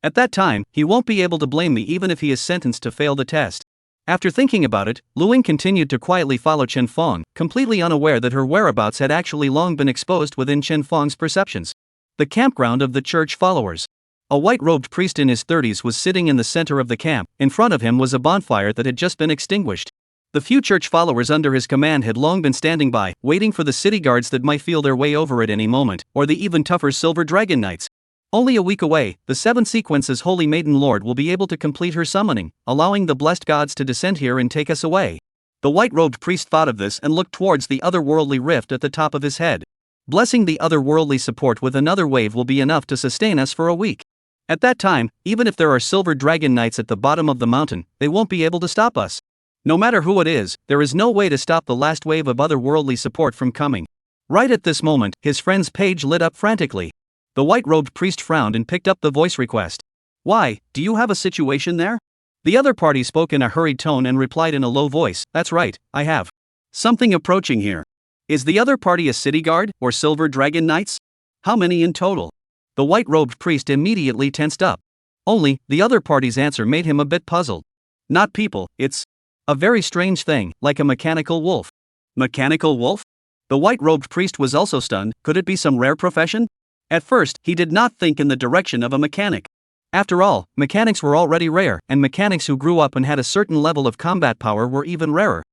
At that time, he won't be able to blame me even if he is sentenced to fail the test. After thinking about it, Luing continued to quietly follow Chen Fang, completely unaware that her whereabouts had actually long been exposed within Chen Fang's perceptions. The campground of the church followers. A white-robed priest in his 30s was sitting in the center of the camp. In front of him was a bonfire that had just been extinguished. The few church followers under his command had long been standing by, waiting for the city guards that might feel their way over at any moment, or the even tougher Silver Dragon Knights. Only a week away, the 7 Sequences Holy Maiden Lord will be able to complete her summoning, allowing the blessed gods to descend here and take us away. The white-robed priest thought of this and looked towards the otherworldly rift at the top of his head. Blessing the otherworldly support with another wave will be enough to sustain us for a week. At that time, even if there are silver dragon knights at the bottom of the mountain, they won't be able to stop us. No matter who it is, there is no way to stop the last wave of otherworldly support from coming. Right at this moment, his friend's page lit up frantically. The white-robed priest frowned and picked up the voice request. "Why, do you have a situation there?" The other party spoke in a hurried tone and replied in a low voice, "That's right, I have something approaching here." Is the other party a city guard, or silver dragon knights? How many in total? The white-robed priest immediately tensed up. Only, the other party's answer made him a bit puzzled. Not people, it's a very strange thing, like a mechanical wolf. Mechanical wolf? The white-robed priest was also stunned. Could it be some rare profession? At first, he did not think in the direction of a mechanic. After all, mechanics were already rare, and mechanics who grew up and had a certain level of combat power were even rarer.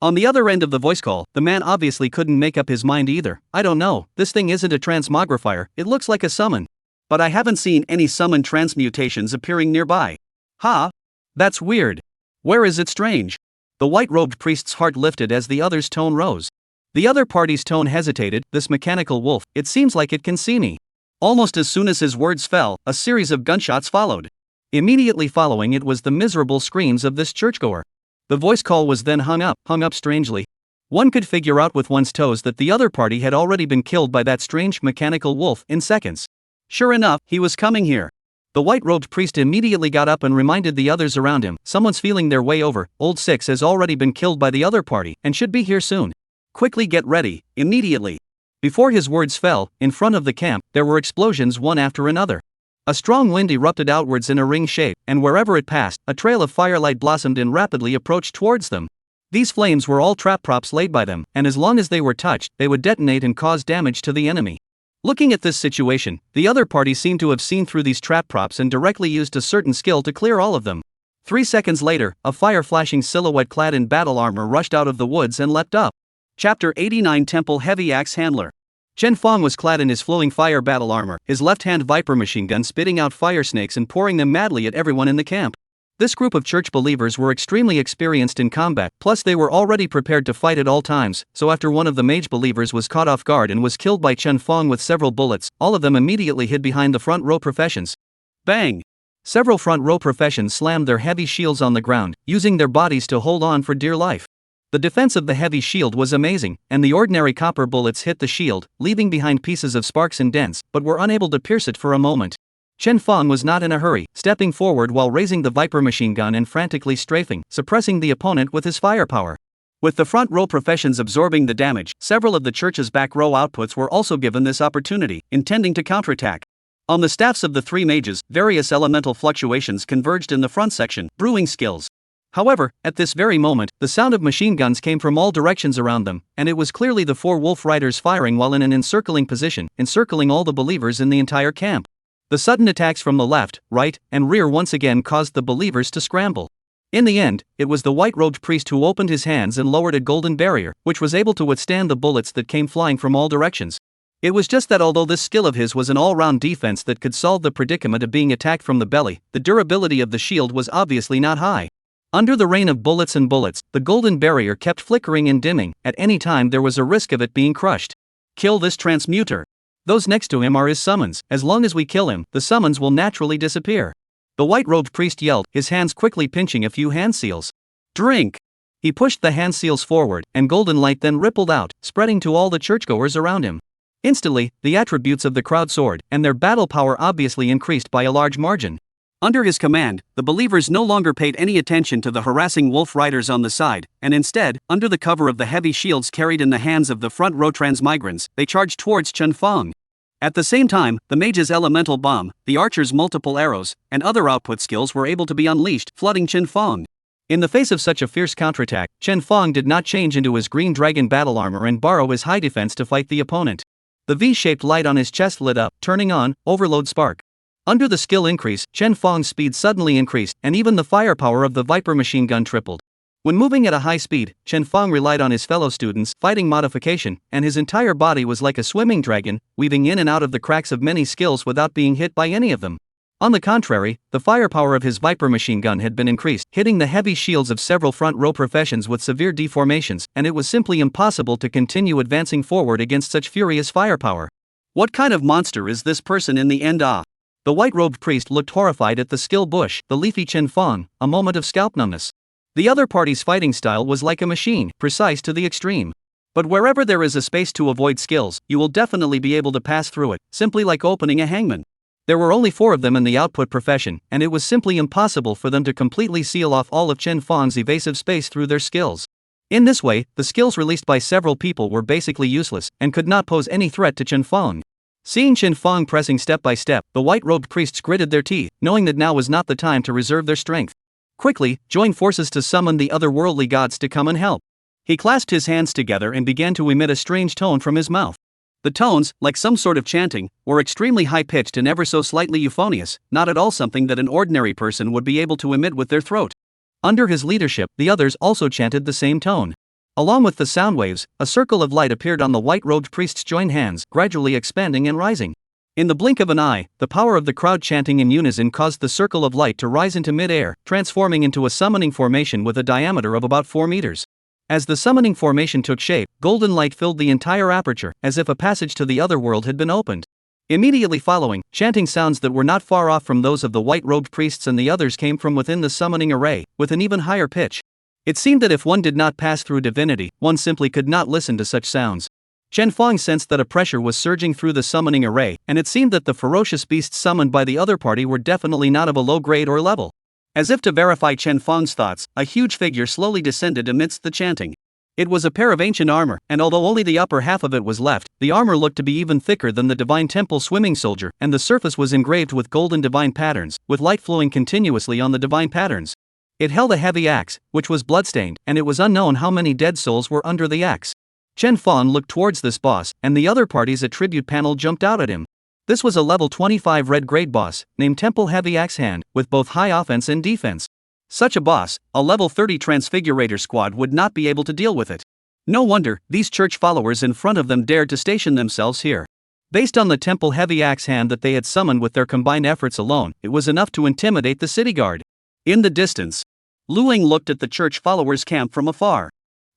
On the other end of the voice call, the man obviously couldn't make up his mind either. "I don't know, this thing isn't a transmogrifier, it looks like a summon. But I haven't seen any summon transmutations appearing nearby." "Ha? That's weird. Where is it strange?" The white-robed priest's heart lifted as the other's tone rose. The other party's tone hesitated. "This mechanical wolf, it seems like it can see me." Almost as soon as his words fell, a series of gunshots followed. Immediately following it was the miserable screams of this churchgoer. The voice call was then hung up strangely. One could figure out with one's toes that the other party had already been killed by that strange mechanical wolf in seconds. Sure enough, he was coming here. The white-robed priest immediately got up and reminded the others around him, "Someone's feeling their way over. Old Six has already been killed by the other party, and should be here soon. Quickly get ready, immediately." Before his words fell, in front of the camp, there were explosions one after another. A strong wind erupted outwards in a ring shape, and wherever it passed, a trail of firelight blossomed and rapidly approached towards them. These flames were all trap props laid by them, and as long as they were touched, they would detonate and cause damage to the enemy. Looking at this situation, the other party seemed to have seen through these trap props and directly used a certain skill to clear all of them. 3 seconds later, a fire-flashing silhouette clad in battle armor rushed out of the woods and leapt up. Chapter 89 Temple Heavy Axe Handler. Chen Fong was clad in his flowing fire battle armor, his left-hand Viper machine gun spitting out fire snakes and pouring them madly at everyone in the camp. This group of church believers were extremely experienced in combat, plus they were already prepared to fight at all times, so after one of the mage believers was caught off guard and was killed by Chen Fong with several bullets, all of them immediately hid behind the front row professions. Bang! Several front row professions slammed their heavy shields on the ground, using their bodies to hold on for dear life. The defense of the heavy shield was amazing, and the ordinary copper bullets hit the shield, leaving behind pieces of sparks and dents, but were unable to pierce it for a moment. Chen Fong was not in a hurry, stepping forward while raising the Viper machine gun and frantically strafing, suppressing the opponent with his firepower. With the front row professions absorbing the damage, several of the church's back row outputs were also given this opportunity, intending to counterattack. On the staffs of the 3 mages, various elemental fluctuations converged in the front section, brewing skills. However, at this very moment, the sound of machine guns came from all directions around them, and it was clearly the 4 wolf riders firing while in an encircling position, encircling all the believers in the entire camp. The sudden attacks from the left, right, and rear once again caused the believers to scramble. In the end, it was the white-robed priest who opened his hands and lowered a golden barrier, which was able to withstand the bullets that came flying from all directions. It was just that although this skill of his was an all-round defense that could solve the predicament of being attacked from the belly, the durability of the shield was obviously not high. Under the rain of bullets and bullets, the golden barrier kept flickering and dimming. At any time there was a risk of it being crushed. Kill this transmuter. Those next to him are his summons. As long as we kill him, the summons will naturally disappear. The white-robed priest yelled, his hands quickly pinching a few hand seals. Drink! He pushed the hand seals forward, and golden light then rippled out, spreading to all the churchgoers around him. Instantly, the attributes of the crowd soared, and their battle power obviously increased by a large margin. Under his command, the believers no longer paid any attention to the harassing wolf riders on the side, and instead, under the cover of the heavy shields carried in the hands of the front row transmigrants, they charged towards Chen Fong. At the same time, the mage's elemental bomb, the archer's multiple arrows, and other output skills were able to be unleashed, flooding Chen Fong. In the face of such a fierce counterattack, Chen Fong did not change into his green dragon battle armor and borrow his high defense to fight the opponent. The V-shaped light on his chest lit up, turning on, overload spark. Under the skill increase, Chen Fong's speed suddenly increased, and even the firepower of the Viper machine gun tripled. When moving at a high speed, Chen Fong relied on his fellow students' fighting modification, and his entire body was like a swimming dragon, weaving in and out of the cracks of many skills without being hit by any of them. On the contrary, the firepower of his Viper machine gun had been increased, hitting the heavy shields of several front row professions with severe deformations, and it was simply impossible to continue advancing forward against such furious firepower. What kind of monster is this person in the end? The white-robed priest looked horrified at the skill bush, the leafy Chen Fang, a moment of scalp numbness. The other party's fighting style was like a machine, precise to the extreme. But wherever there is a space to avoid skills, you will definitely be able to pass through it, simply like opening a hangman. There were only 4 of them in the output profession, and it was simply impossible for them to completely seal off all of Chen Fang's evasive space through their skills. In this way, the skills released by several people were basically useless, and could not pose any threat to Chen Fang. Seeing Chen Fang pressing step by step, the white-robed priests gritted their teeth, knowing that now was not the time to reserve their strength. Quickly, join forces to summon the otherworldly gods to come and help. He clasped his hands together and began to emit a strange tone from his mouth. The tones, like some sort of chanting, were extremely high-pitched and ever so slightly euphonious, not at all something that an ordinary person would be able to emit with their throat. Under his leadership, the others also chanted the same tone. Along with the sound waves, a circle of light appeared on the white-robed priest's joined hands, gradually expanding and rising. In the blink of an eye, the power of the crowd chanting in unison caused the circle of light to rise into mid-air, transforming into a summoning formation with a diameter of about 4 meters. As the summoning formation took shape, golden light filled the entire aperture, as if a passage to the other world had been opened. Immediately following, chanting sounds that were not far off from those of the white-robed priests and the others came from within the summoning array, with an even higher pitch. It seemed that if one did not pass through divinity, one simply could not listen to such sounds. Chen Fang sensed that a pressure was surging through the summoning array, and it seemed that the ferocious beasts summoned by the other party were definitely not of a low grade or level. As if to verify Chen Fang's thoughts, a huge figure slowly descended amidst the chanting. It was a pair of ancient armor, and although only the upper half of it was left, the armor looked to be even thicker than the divine temple swimming soldier, and the surface was engraved with golden divine patterns, with light flowing continuously on the divine patterns. It held a heavy axe, which was bloodstained, and it was unknown how many dead souls were under the axe. Chen Fang looked towards this boss, and the other party's attribute panel jumped out at him. This was a level 25 red grade boss, named Temple Heavy Axe Hand, with both high offense and defense. Such a boss, a level 30 Transfigurator squad would not be able to deal with it. No wonder, these church followers in front of them dared to station themselves here. Based on the Temple Heavy Axe Hand that they had summoned with their combined efforts alone, it was enough to intimidate the city guard. In the distance, Lu Ling looked at the church followers' camp from afar.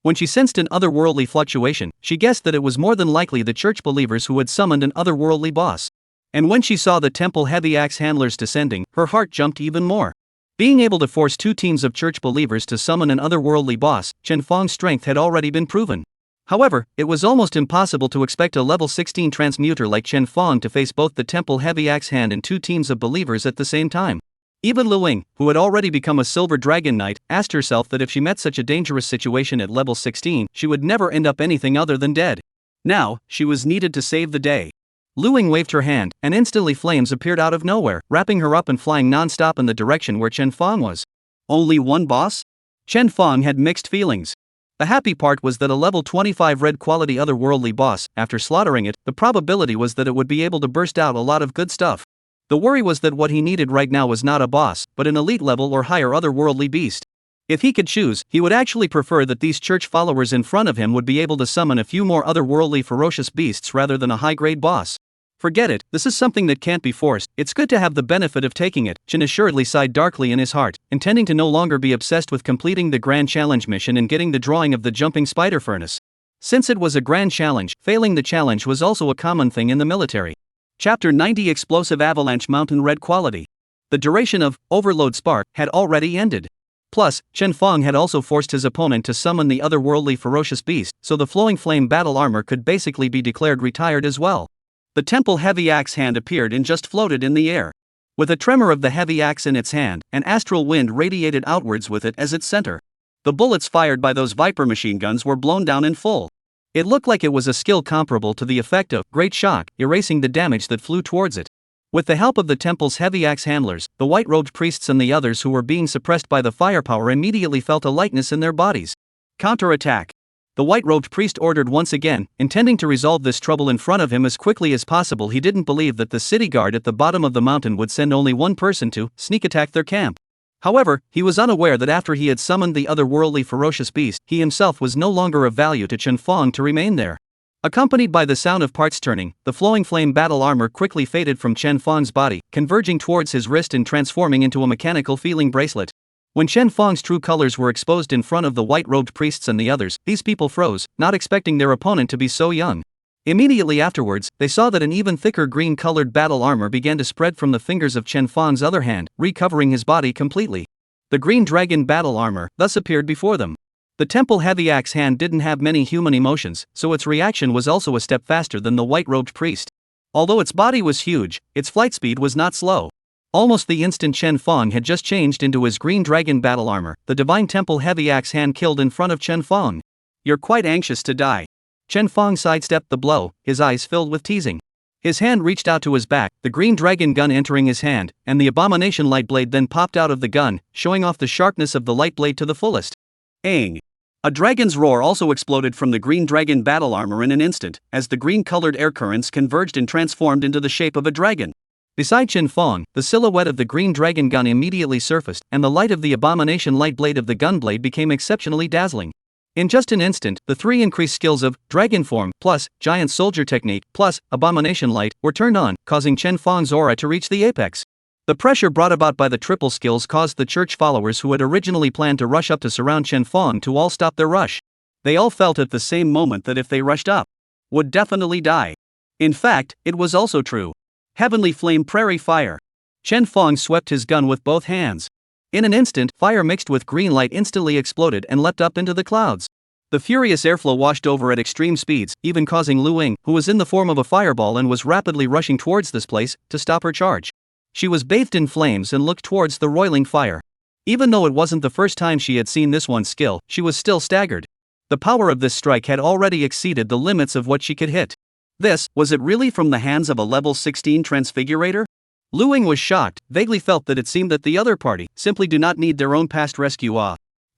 When she sensed an otherworldly fluctuation, she guessed that it was more than likely the church believers who had summoned an otherworldly boss. And when she saw the temple heavy axe handlers descending, her heart jumped even more. Being able to force 2 teams of church believers to summon an otherworldly boss, Chen Fang's strength had already been proven. However, it was almost impossible to expect a level 16 transmuter like Chen Fang to face both the temple heavy axe hand and 2 teams of believers at the same time. Even Lu Ling, who had already become a Silver Dragon Knight, asked herself that if she met such a dangerous situation at level 16, she would never end up anything other than dead. Now, she was needed to save the day. Lu Ling waved her hand, and instantly flames appeared out of nowhere, wrapping her up and flying non-stop in the direction where Chen Fang was. Only one boss? Chen Fang had mixed feelings. The happy part was that a level 25 red quality otherworldly boss, after slaughtering it, the probability was that it would be able to burst out a lot of good stuff. The worry was that what he needed right now was not a boss, but an elite level or higher otherworldly beast. If he could choose, he would actually prefer that these church followers in front of him would be able to summon a few more otherworldly ferocious beasts rather than a high-grade boss. Forget it, this is something that can't be forced, it's good to have the benefit of taking it, Chen assuredly sighed darkly in his heart, intending to no longer be obsessed with completing the grand challenge mission and getting the drawing of the jumping spider furnace. Since it was a grand challenge, failing the challenge was also a common thing in the military. Chapter 90 Explosive Avalanche Mountain Red Quality. The duration of Overload Spark had already ended. Plus, Chen Fang had also forced his opponent to summon the otherworldly ferocious beast, so the Flowing Flame battle armor could basically be declared retired as well. The temple heavy axe hand appeared and just floated in the air. With a tremor of the heavy axe in its hand, an astral wind radiated outwards with it as its center. The bullets fired by those Viper machine guns were blown down in full. It looked like it was a skill comparable to the effect of Great Shock, erasing the damage that flew towards it. With the help of the temple's heavy axe handlers, the white-robed priests and the others who were being suppressed by the firepower immediately felt a lightness in their bodies. Counter-attack. The white-robed priest ordered once again, intending to resolve this trouble in front of him as quickly as possible. He didn't believe that the city guard at the bottom of the mountain would send only one person to sneak attack their camp. However, he was unaware that after he had summoned the otherworldly ferocious beast, he himself was no longer of value to Chen Fang to remain there. Accompanied by the sound of parts turning, the flowing flame battle armor quickly faded from Chen Fang's body, converging towards his wrist and transforming into a mechanical feeling bracelet. When Chen Fang's true colors were exposed in front of the white-robed priests and the others, these people froze, not expecting their opponent to be so young. Immediately afterwards, they saw that an even thicker green-colored battle armor began to spread from the fingers of Chen Fang's other hand, recovering his body completely. The green dragon battle armor thus appeared before them. The temple heavy axe hand didn't have many human emotions, so its reaction was also a step faster than the white-robed priest. Although its body was huge, its flight speed was not slow. Almost the instant Chen Fang had just changed into his green dragon battle armor, the divine temple heavy axe hand killed in front of Chen Fang. "You're quite anxious to die." Chen Fang sidestepped the blow, his eyes filled with teasing. His hand reached out to his back, the green dragon gun entering his hand, and the abomination light blade then popped out of the gun, showing off the sharpness of the light blade to the fullest. Aang! A dragon's roar also exploded from the green dragon battle armor in an instant, as the green-colored air currents converged and transformed into the shape of a dragon. Beside Chen Fang, the silhouette of the green dragon gun immediately surfaced, and the light of the abomination light blade of the gun blade became exceptionally dazzling. In just an instant, the three increased skills of Dragon Form, plus Giant Soldier Technique, plus Abomination Light, were turned on, causing Chen Fang's aura to reach the apex. The pressure brought about by the triple skills caused the church followers who had originally planned to rush up to surround Chen Fang to all stop their rush. They all felt at the same moment that if they rushed up, would definitely die. In fact, it was also true. Heavenly Flame Prairie Fire. Chen Fang swept his gun with both hands. In an instant, fire mixed with green light instantly exploded and leapt up into the clouds. The furious airflow washed over at extreme speeds, even causing Lu Ying, who was in the form of a fireball and was rapidly rushing towards this place, to stop her charge. She was bathed in flames and looked towards the roiling fire. Even though it wasn't the first time she had seen this one's skill, she was still staggered. The power of this strike had already exceeded the limits of what she could hit. Was it really from the hands of a level 16 transfigurator? Lu Ying was shocked, vaguely felt that it seemed that the other party simply do not need their own past rescue.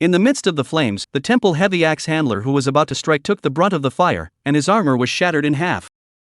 In the midst of the flames, the temple heavy axe handler who was about to strike took the brunt of the fire, and his armor was shattered in half.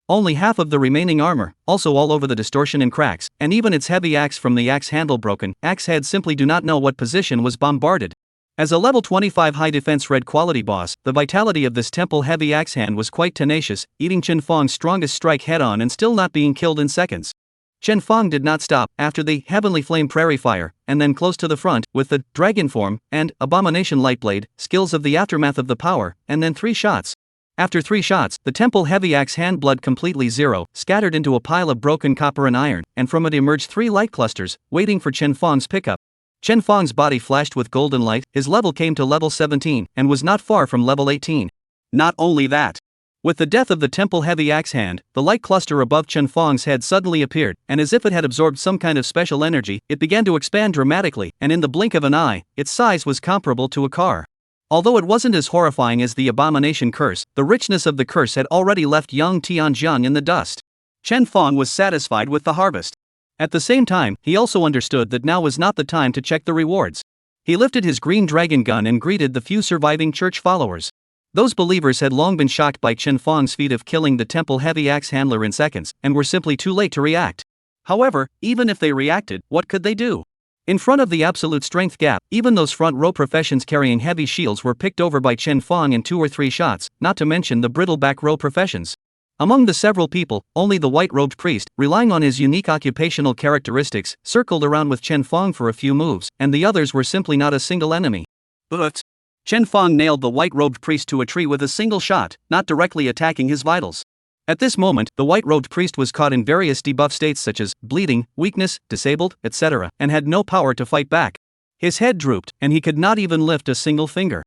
Only half of the remaining armor, also all over the distortion and cracks, and even its heavy axe from the axe handle broken, axe head simply do not know what position was bombarded. As a level 25 high defense red quality boss, the vitality of this temple heavy axe hand was quite tenacious, eating Chen Fang's strongest strike head on and still not being killed in seconds. Chen Fang did not stop after the Heavenly Flame Prairie Fire, and then close to the front with the Dragon Form and Abomination Light Blade, skills of the aftermath of the power, and then 3 shots. After 3 shots, the temple heavy axe hand blood completely zero, scattered into a pile of broken copper and iron, and from it emerged 3 light clusters, waiting for Chen Fang's pickup. Chen Fang's body flashed with golden light, his level came to level 17, and was not far from level 18. Not only that. With the death of the temple heavy axe hand, the light cluster above Chen Fang's head suddenly appeared, and as if it had absorbed some kind of special energy, it began to expand dramatically, and in the blink of an eye, its size was comparable to a car. Although it wasn't as horrifying as the abomination curse, the richness of the curse had already left young Tianjiang in the dust. Chen Fang was satisfied with the harvest. At the same time, he also understood that now was not the time to check the rewards. He lifted his green dragon gun and greeted the few surviving church followers. Those believers had long been shocked by Chen Fang's feat of killing the temple heavy axe handler in seconds, and were simply too late to react. However, even if they reacted, what could they do? In front of the absolute strength gap, even those front row professions carrying heavy shields were picked over by Chen Fang in 2 or 3 shots, not to mention the brittle back row professions. Among the several people, only the white-robed priest, relying on his unique occupational characteristics, circled around with Chen Fang for a few moves, and the others were simply not a single enemy. But Chen Fang nailed the white-robed priest to a tree with a single shot, not directly attacking his vitals. At this moment, the white-robed priest was caught in various debuff states such as bleeding, weakness, disabled, etc., and had no power to fight back. His head drooped, and he could not even lift a single finger.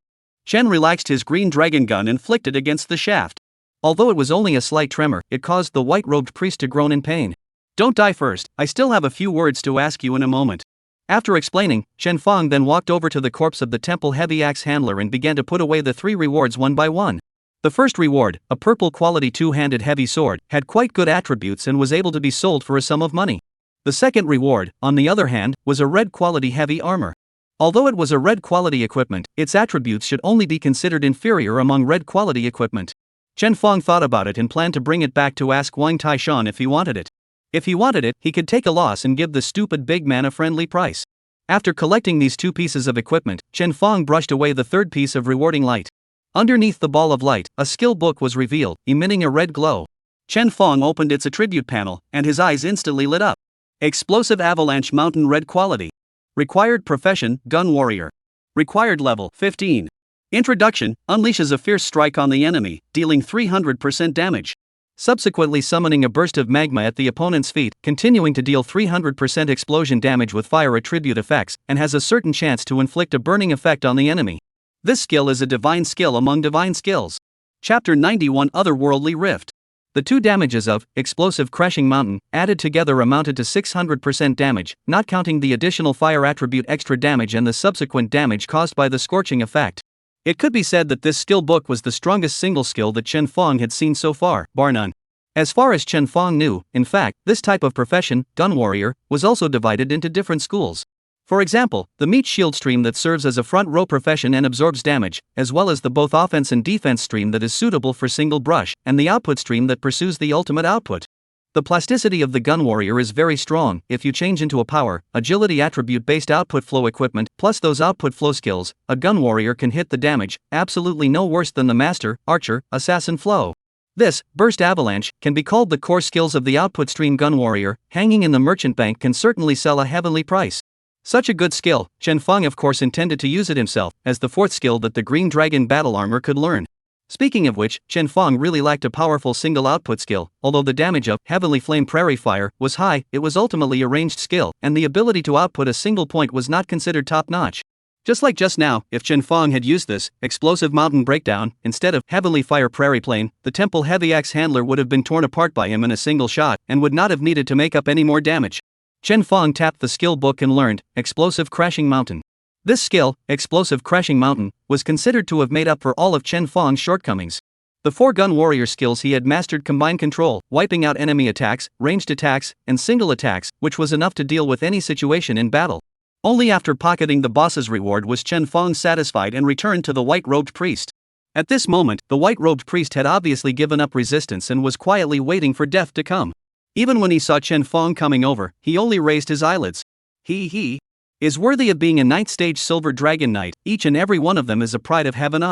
Chen relaxed his green dragon gun and flicked it against the shaft. Although it was only a slight tremor, it caused the white-robed priest to groan in pain. "Don't die first, I still have a few words to ask you in a moment." After explaining, Chen Fang then walked over to the corpse of the temple heavy axe handler and began to put away the 3 rewards one by one. The first reward, a purple quality 2-handed heavy sword, had quite good attributes and was able to be sold for a sum of money. The second reward, on the other hand, was a red quality heavy armor. Although it was a red quality equipment, its attributes should only be considered inferior among red quality equipment. Chen Fang thought about it and planned to bring it back to ask Wang Taishan if he wanted it. If he wanted it, he could take a loss and give the stupid big man a friendly price. After collecting these 2 pieces of equipment, Chen Fang brushed away the third piece of rewarding light. Underneath the ball of light, a skill book was revealed, emitting a red glow. Chen Fong opened its attribute panel, and his eyes instantly lit up. Explosive avalanche mountain red quality. Required profession, gun warrior. Required level, 15. Introduction, unleashes a fierce strike on the enemy, dealing 300% damage. Subsequently summoning a burst of magma at the opponent's feet, continuing to deal 300% explosion damage with fire attribute effects, and has a certain chance to inflict a burning effect on the enemy. This skill is a divine skill among divine skills. Chapter 91 Otherworldly Rift. The two damages of Explosive Crashing Mountain, added together amounted to 600% damage, not counting the additional fire attribute extra damage and the subsequent damage caused by the scorching effect. It could be said that this skill book was the strongest single skill that Chen Fong had seen so far, bar none. As far as Chen Fong knew, in fact, this type of profession, gun warrior, was also divided into different schools. For example, the meat shield stream that serves as a front row profession and absorbs damage, as well as the both offense and defense stream that is suitable for single brush, and the output stream that pursues the ultimate output. The plasticity of the gun warrior is very strong. If you change into a power, agility attribute based output flow equipment, plus those output flow skills, a gun warrior can hit the damage, absolutely no worse than the master, archer, assassin flow. This, burst avalanche, can be called the core skills of the output stream gun warrior. Hanging in the merchant bank can certainly sell a heavenly price. Such a good skill, Chen Fong of course intended to use it himself, as the fourth skill that the Green Dragon battle armor could learn. Speaking of which, Chen Fong really lacked a powerful single output skill. Although the damage of Heavenly Flame Prairie Fire was high, it was ultimately a ranged skill, and the ability to output a single point was not considered top-notch. Just like just now, if Chen Fong had used this Explosive Mountain Breakdown instead of Heavenly Fire Prairie Plane, the Temple Heavy Axe Handler would have been torn apart by him in a single shot, and would not have needed to make up any more damage. Chen Fong tapped the skill book and learned Explosive Crashing Mountain. This skill, Explosive Crashing Mountain, was considered to have made up for all of Chen Fong's shortcomings. The four gun warrior skills he had mastered combined control, wiping out enemy attacks, ranged attacks, and single attacks, which was enough to deal with any situation in battle. Only after pocketing the boss's reward was Chen Fong satisfied and returned to the white-robed priest. At this moment, the white-robed priest had obviously given up resistance and was quietly waiting for death to come. Even when he saw Chen Fong coming over, he only raised his eyelids. He is worthy of being a 9th stage Silver Dragon Knight. Each and every one of them is a pride of heaven.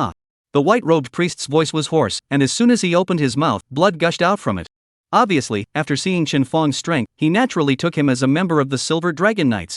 The white-robed priest's voice was hoarse, and as soon as he opened his mouth, blood gushed out from it. Obviously, after seeing Chen Fong's strength, he naturally took him as a member of the Silver Dragon Knights.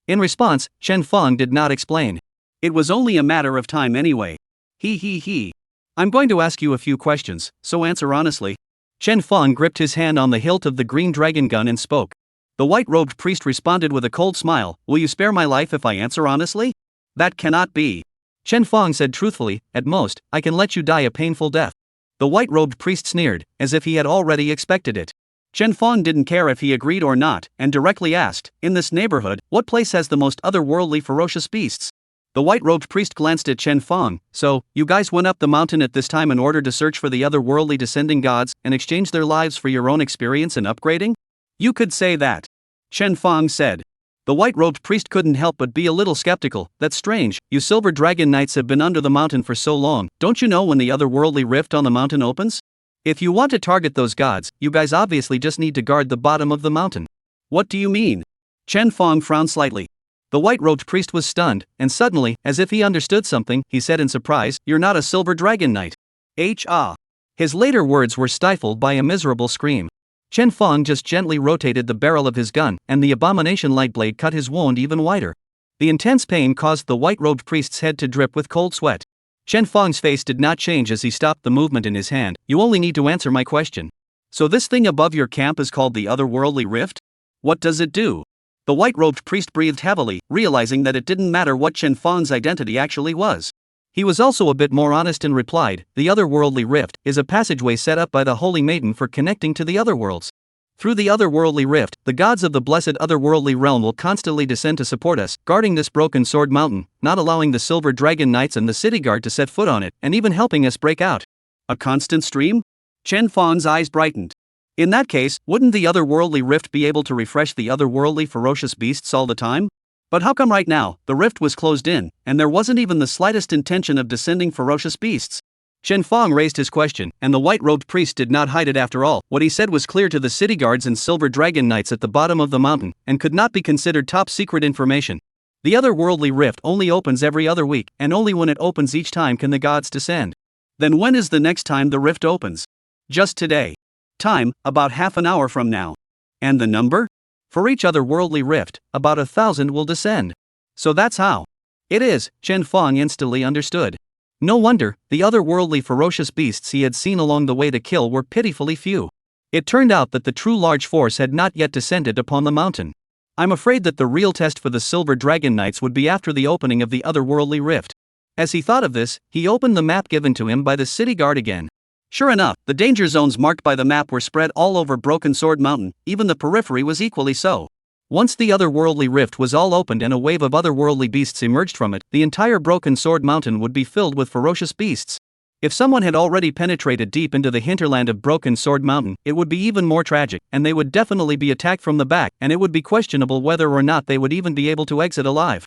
In response, Chen Fong did not explain. It was only a matter of time anyway. I'm going to ask you a few questions, so answer honestly. Chen Fong gripped his hand on the hilt of the green dragon gun and spoke. The white-robed priest responded with a cold smile. Will you spare my life if I answer honestly? That cannot be. Chen Fong said truthfully, at most, I can let you die a painful death. The white-robed priest sneered, as if he had already expected it. Chen Fong didn't care if he agreed or not, and directly asked, in this neighborhood, what place has the most otherworldly ferocious beasts? The white-robed priest glanced at Chen Fong. So, you guys went up the mountain at this time in order to search for the otherworldly descending gods, and exchange their lives for your own experience and upgrading? You could say that. Chen Fong said. The white-robed priest couldn't help but be a little skeptical. That's strange, you Silver Dragon Knights have been under the mountain for so long, don't you know when the otherworldly rift on the mountain opens? If you want to target those gods, you guys obviously just need to guard the bottom of the mountain. What do you mean? Chen Fong frowned slightly. The white-robed priest was stunned, and suddenly, as if he understood something, he said in surprise, You're not a Silver Dragon Knight. His later words were stifled by a miserable scream. Chen Fong just gently rotated the barrel of his gun, and the abomination light blade cut his wound even wider. The intense pain caused the white-robed priest's head to drip with cold sweat. Chen Fong's face did not change as he stopped the movement in his hand. You only need to answer my question. So this thing above your camp is called the otherworldly rift? What does it do? The white-robed priest breathed heavily, realizing that it didn't matter what Chen Fong's identity actually was. He was also a bit more honest and replied, The otherworldly rift is a passageway set up by the Holy Maiden for connecting to the other worlds. Through the otherworldly rift, the gods of the blessed otherworldly realm will constantly descend to support us, guarding this broken sword mountain, not allowing the Silver Dragon Knights and the city guard to set foot on it, and even helping us break out. A constant stream? Chen Fong's eyes brightened. In that case, wouldn't the otherworldly rift be able to refresh the otherworldly ferocious beasts all the time? But how come right now, the rift was closed in, and there wasn't even the slightest intention of descending ferocious beasts? Chen Fong raised his question, and the white-robed priest did not hide it after all. What he said was clear to the city guards and Silver Dragon Knights at the bottom of the mountain, and could not be considered top-secret information. The otherworldly rift only opens every other week, and only when it opens each time can the gods descend. Then when is the next time the rift opens? Just today. Time, about half an hour from now. And the number? For each otherworldly rift, about 1,000 will descend. So that's how it is, Chen Fong instantly understood. No wonder, the otherworldly ferocious beasts he had seen along the way to kill were pitifully few. It turned out that the true large force had not yet descended upon the mountain. I'm afraid that the real test for the Silver Dragon Knights would be after the opening of the otherworldly rift. As he thought of this, he opened the map given to him by the city guard again. Sure enough, the danger zones marked by the map were spread all over Broken Sword Mountain, even the periphery was equally so. Once the otherworldly rift was all opened and a wave of otherworldly beasts emerged from it, the entire Broken Sword Mountain would be filled with ferocious beasts. If someone had already penetrated deep into the hinterland of Broken Sword Mountain, it would be even more tragic, and they would definitely be attacked from the back, and it would be questionable whether or not they would even be able to exit alive.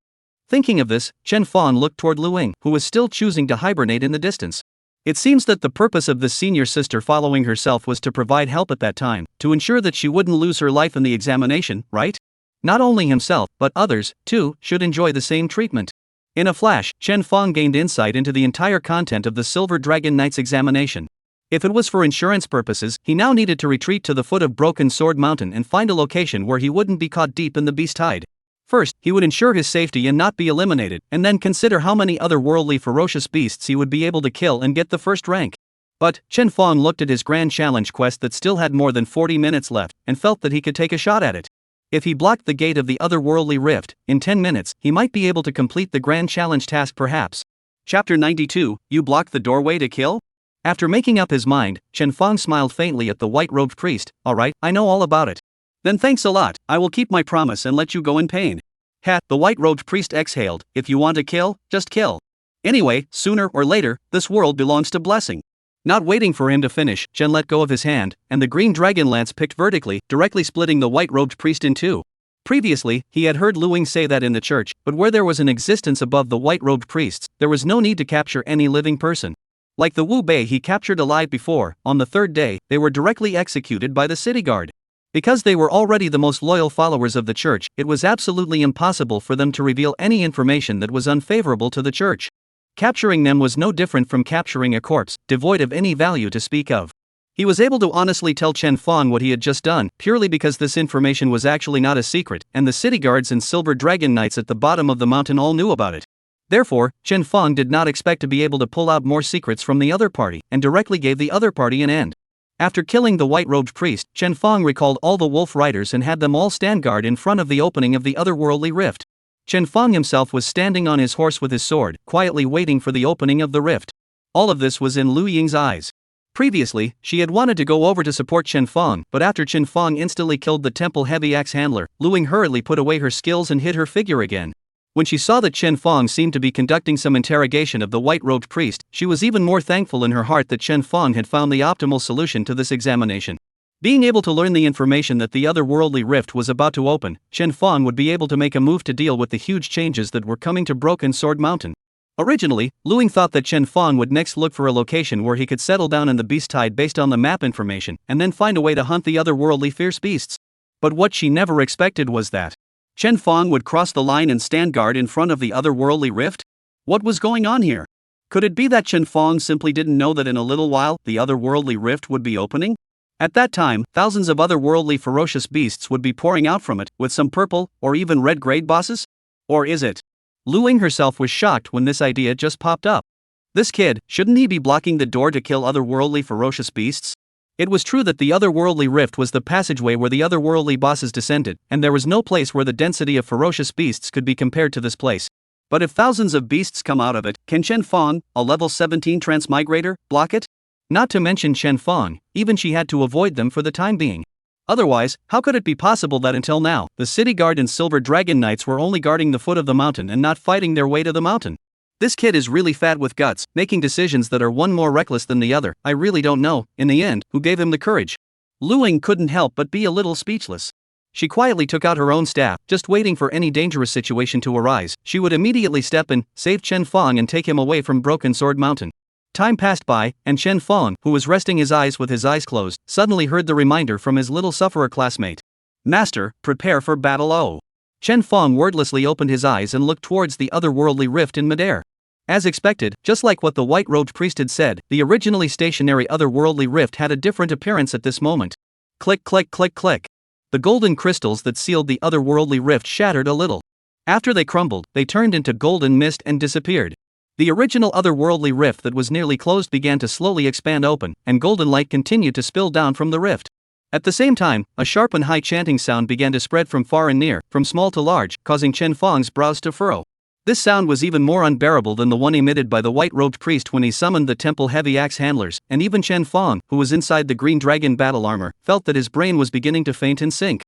Thinking of this, Chen Fong looked toward Lu Ying, who was still choosing to hibernate in the distance. It seems that the purpose of the senior sister following herself was to provide help at that time, to ensure that she wouldn't lose her life in the examination, right? Not only himself, but others, too, should enjoy the same treatment. In a flash, Chen Fong gained insight into the entire content of the Silver Dragon Knight's examination. If it was for insurance purposes, he now needed to retreat to the foot of Broken Sword Mountain and find a location where he wouldn't be caught deep in the beast tide. First, he would ensure his safety and not be eliminated, and then consider how many otherworldly ferocious beasts he would be able to kill and get the first rank. But, Chen Fong looked at his grand challenge quest that still had more than 40 minutes left, and felt that he could take a shot at it. If he blocked the gate of the otherworldly rift, in 10 minutes, he might be able to complete the grand challenge task perhaps. Chapter 92, You Block the Doorway to Kill? After making up his mind, Chen Fong smiled faintly at the white-robed priest. Alright, I know all about it. Then thanks a lot, I will keep my promise and let you go in pain. The white-robed priest exhaled, if you want to kill, just kill. Anyway, sooner or later, this world belongs to Blessing. Not waiting for him to finish, Chen let go of his hand, and the green dragon lance picked vertically, directly splitting the white-robed priest in two. Previously, he had heard Lu Ying say that in the church, but where there was an existence above the white-robed priests, there was no need to capture any living person. Like the Wu Bei he captured alive before, on the third day, they were directly executed by the city guard. Because they were already the most loyal followers of the church, it was absolutely impossible for them to reveal any information that was unfavorable to the church. Capturing them was no different from capturing a corpse, devoid of any value to speak of. He was able to honestly tell Chen Fong what he had just done, purely because this information was actually not a secret, and the city guards and Silver Dragon Knights at the bottom of the mountain all knew about it. Therefore, Chen Fong did not expect to be able to pull out more secrets from the other party, and directly gave the other party an end. After killing the white-robed priest, Chen Fong recalled all the wolf riders and had them all stand guard in front of the opening of the otherworldly rift. Chen Fong himself was standing on his horse with his sword, quietly waiting for the opening of the rift. All of this was in Lu Ying's eyes. Previously, she had wanted to go over to support Chen Fong, but after Chen Fong instantly killed the temple heavy axe handler, Lu Ying hurriedly put away her skills and hid her figure again. When she saw that Chen Fong seemed to be conducting some interrogation of the white-robed priest, she was even more thankful in her heart that Chen Fong had found the optimal solution to this examination. Being able to learn the information that the otherworldly rift was about to open, Chen Fong would be able to make a move to deal with the huge changes that were coming to Broken Sword Mountain. Originally, Lu Ying thought that Chen Fong would next look for a location where he could settle down in the beast tide based on the map information, and then find a way to hunt the otherworldly fierce beasts. But what she never expected was that Chen Fong would cross the line and stand guard in front of the otherworldly rift? What was going on here? Could it be that Chen Fong simply didn't know that in a little while, the otherworldly rift would be opening? At that time, thousands of otherworldly ferocious beasts would be pouring out from it, with some purple, or even red grade bosses? Or is it? Lu Ying herself was shocked when this idea just popped up. This kid, shouldn't he be blocking the door to kill otherworldly ferocious beasts? It was true that the otherworldly rift was the passageway where the otherworldly bosses descended, and there was no place where the density of ferocious beasts could be compared to this place. But if thousands of beasts come out of it, can Chen Fong, a level 17 transmigrator, block it? Not to mention Chen Fong, even she had to avoid them for the time being. Otherwise, how could it be possible that until now, the city guard and Silver Dragon Knights were only guarding the foot of the mountain and not fighting their way to the mountain? This kid is really fat with guts, making decisions that are one more reckless than the other. I really don't know, in the end, who gave him the courage. Lu Ying couldn't help but be a little speechless. She quietly took out her own staff, just waiting for any dangerous situation to arise. She would immediately step in, save Chen Fong and take him away from Broken Sword Mountain. Time passed by, and Chen Fong, who was resting his eyes with his eyes closed, suddenly heard the reminder from his little sufferer classmate. Master, prepare for battle. Chen Fong wordlessly opened his eyes and looked towards the otherworldly rift in midair. As expected, just like what the white-robed priest had said, the originally stationary otherworldly rift had a different appearance at this moment. Click click click click. The golden crystals that sealed the otherworldly rift shattered a little. After they crumbled, they turned into golden mist and disappeared. The original otherworldly rift that was nearly closed began to slowly expand open, and golden light continued to spill down from the rift. At the same time, a sharp and high chanting sound began to spread from far and near, from small to large, causing Chen Fang's brows to furrow. This sound was even more unbearable than the one emitted by the white-robed priest when he summoned the temple heavy axe handlers, and even Chen Fang, who was inside the green dragon battle armor, felt that his brain was beginning to faint and sink.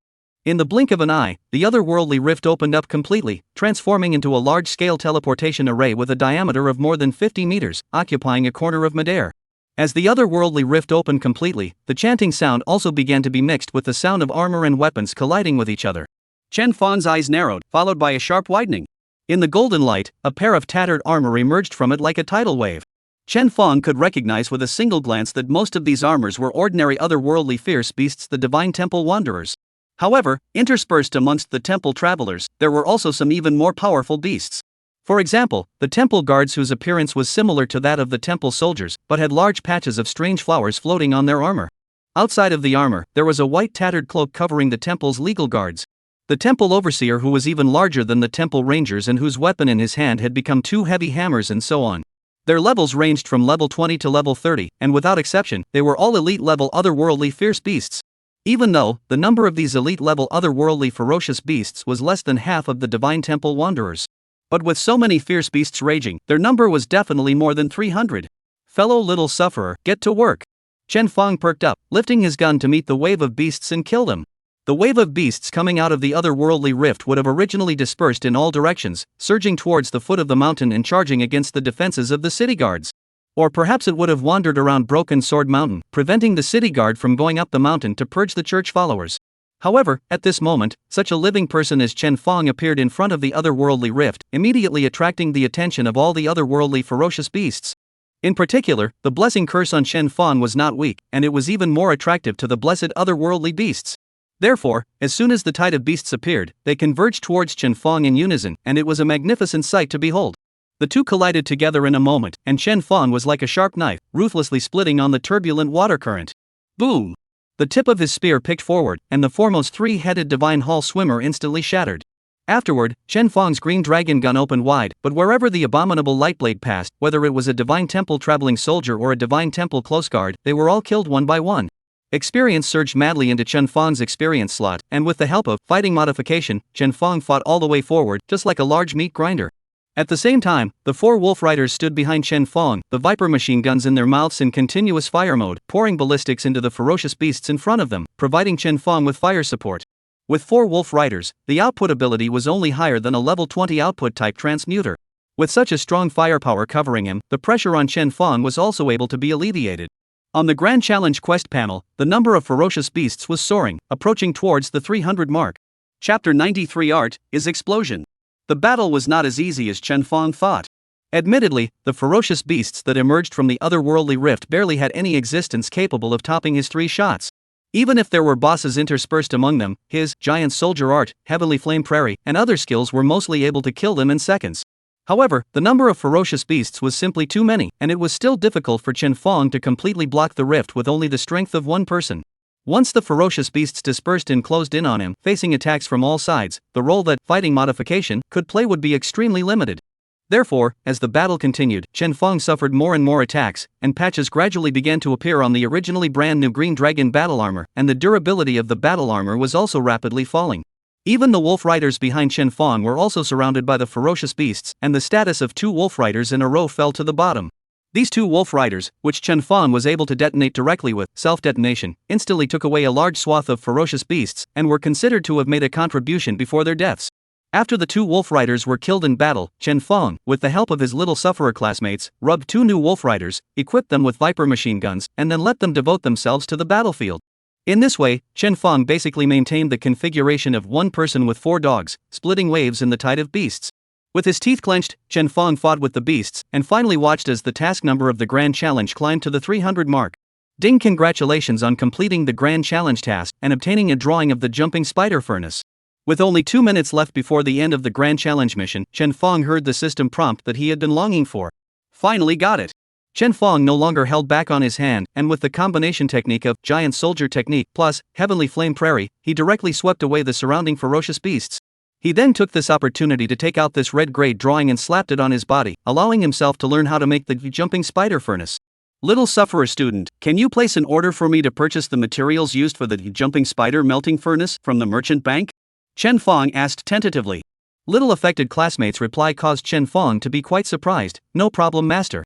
In the blink of an eye, the otherworldly rift opened up completely, transforming into a large-scale teleportation array with a diameter of more than 50 meters, occupying a corner of midair. As the otherworldly rift opened completely, the chanting sound also began to be mixed with the sound of armor and weapons colliding with each other. Chen Fang's eyes narrowed, followed by a sharp widening. In the golden light, a pair of tattered armor emerged from it like a tidal wave. Chen Fang could recognize with a single glance that most of these armors were ordinary otherworldly fierce beasts, the divine temple wanderers. However, interspersed amongst the temple travelers, there were also some even more powerful beasts. For example, the temple guards, whose appearance was similar to that of the temple soldiers, but had large patches of strange flowers floating on their armor. Outside of the armor, there was a white tattered cloak covering the temple's legal guards. The temple overseer, who was even larger than the temple rangers and whose weapon in his hand had become two heavy hammers, and so on. Their levels ranged from level 20 to level 30, and without exception, they were all elite-level otherworldly fierce beasts. Even though the number of these elite-level otherworldly ferocious beasts was less than half of the divine temple wanderers. But with so many fierce beasts raging, their number was definitely more than 300. Fellow little sufferer, get to work. Chen Fang perked up, lifting his gun to meet the wave of beasts and kill them. The wave of beasts coming out of the otherworldly rift would have originally dispersed in all directions, surging towards the foot of the mountain and charging against the defenses of the city guards. Or perhaps it would have wandered around Broken Sword Mountain, preventing the city guard from going up the mountain to purge the church followers. However, at this moment, such a living person as Chen Fang appeared in front of the otherworldly rift, immediately attracting the attention of all the otherworldly ferocious beasts. In particular, the blessing curse on Chen Fang was not weak, and it was even more attractive to the blessed otherworldly beasts. Therefore, as soon as the tide of beasts appeared, they converged towards Chen Fang in unison, and it was a magnificent sight to behold. The two collided together in a moment, and Chen Fang was like a sharp knife, ruthlessly splitting on the turbulent water current. Boom! The tip of his spear picked forward, and the foremost three-headed divine hall swimmer instantly shattered. Afterward, Chen Fang's green dragon gun opened wide, but wherever the abominable lightblade passed, whether it was a divine temple traveling soldier or a divine temple close guard, they were all killed one by one. Experience surged madly into Chen Fang's experience slot, and with the help of fighting modification, Chen Fang fought all the way forward, just like a large meat grinder. At the same time, the four wolf riders stood behind Chen Fang, the viper machine guns in their mouths in continuous fire mode, pouring ballistics into the ferocious beasts in front of them, providing Chen Fang with fire support. With four wolf riders, the output ability was only higher than a level 20 output type transmuter. With such a strong firepower covering him, the pressure on Chen Fang was also able to be alleviated. On the Grand Challenge quest panel, the number of ferocious beasts was soaring, approaching towards the 300 mark. Chapter 93 Art is Explosion. The battle was not as easy as Chen Fang thought. Admittedly, the ferocious beasts that emerged from the otherworldly rift barely had any existence capable of topping his 3 shots. Even if there were bosses interspersed among them, his giant soldier art, heavenly flame prairie, and other skills were mostly able to kill them in seconds. However, the number of ferocious beasts was simply too many, and it was still difficult for Chen Fang to completely block the rift with only the strength of one person. Once the ferocious beasts dispersed and closed in on him, facing attacks from all sides, the role that fighting modification could play would be extremely limited. Therefore, as the battle continued, Chen Fang suffered more and more attacks, and patches gradually began to appear on the originally brand new green dragon battle armor, and the durability of the battle armor was also rapidly falling. Even the wolf riders behind Chen Fang were also surrounded by the ferocious beasts, and the status of 2 wolf riders in a row fell to the bottom. These 2 wolf riders, which Chen Fang was able to detonate directly with self-detonation, instantly took away a large swath of ferocious beasts, and were considered to have made a contribution before their deaths. After the 2 wolf riders were killed in battle, Chen Fang, with the help of his little sufferer classmates, rubbed 2 new wolf riders, equipped them with viper machine guns, and then let them devote themselves to the battlefield. In this way, Chen Fang basically maintained the configuration of one person with 4 dogs, splitting waves in the tide of beasts. With his teeth clenched, Chen Fang fought with the beasts, and finally watched as the task number of the Grand Challenge climbed to the 300 mark. Ding! Congratulations on completing the Grand Challenge task and obtaining a drawing of the jumping spider furnace. With only 2 minutes left before the end of the Grand Challenge mission, Chen Fong heard the system prompt that he had been longing for. Finally got it! Chen Fong no longer held back on his hand, and with the combination technique of Giant Soldier Technique plus Heavenly Flame Prairie, he directly swept away the surrounding ferocious beasts. He then took this opportunity to take out this red grade drawing and slapped it on his body, allowing himself to learn how to make the jumping spider furnace. Little Sufferer student, can you place an order for me to purchase the materials used for the jumping spider melting furnace from the merchant bank? Chen Fong asked tentatively. Little affected classmate's reply caused Chen Fong to be quite surprised. No problem, master.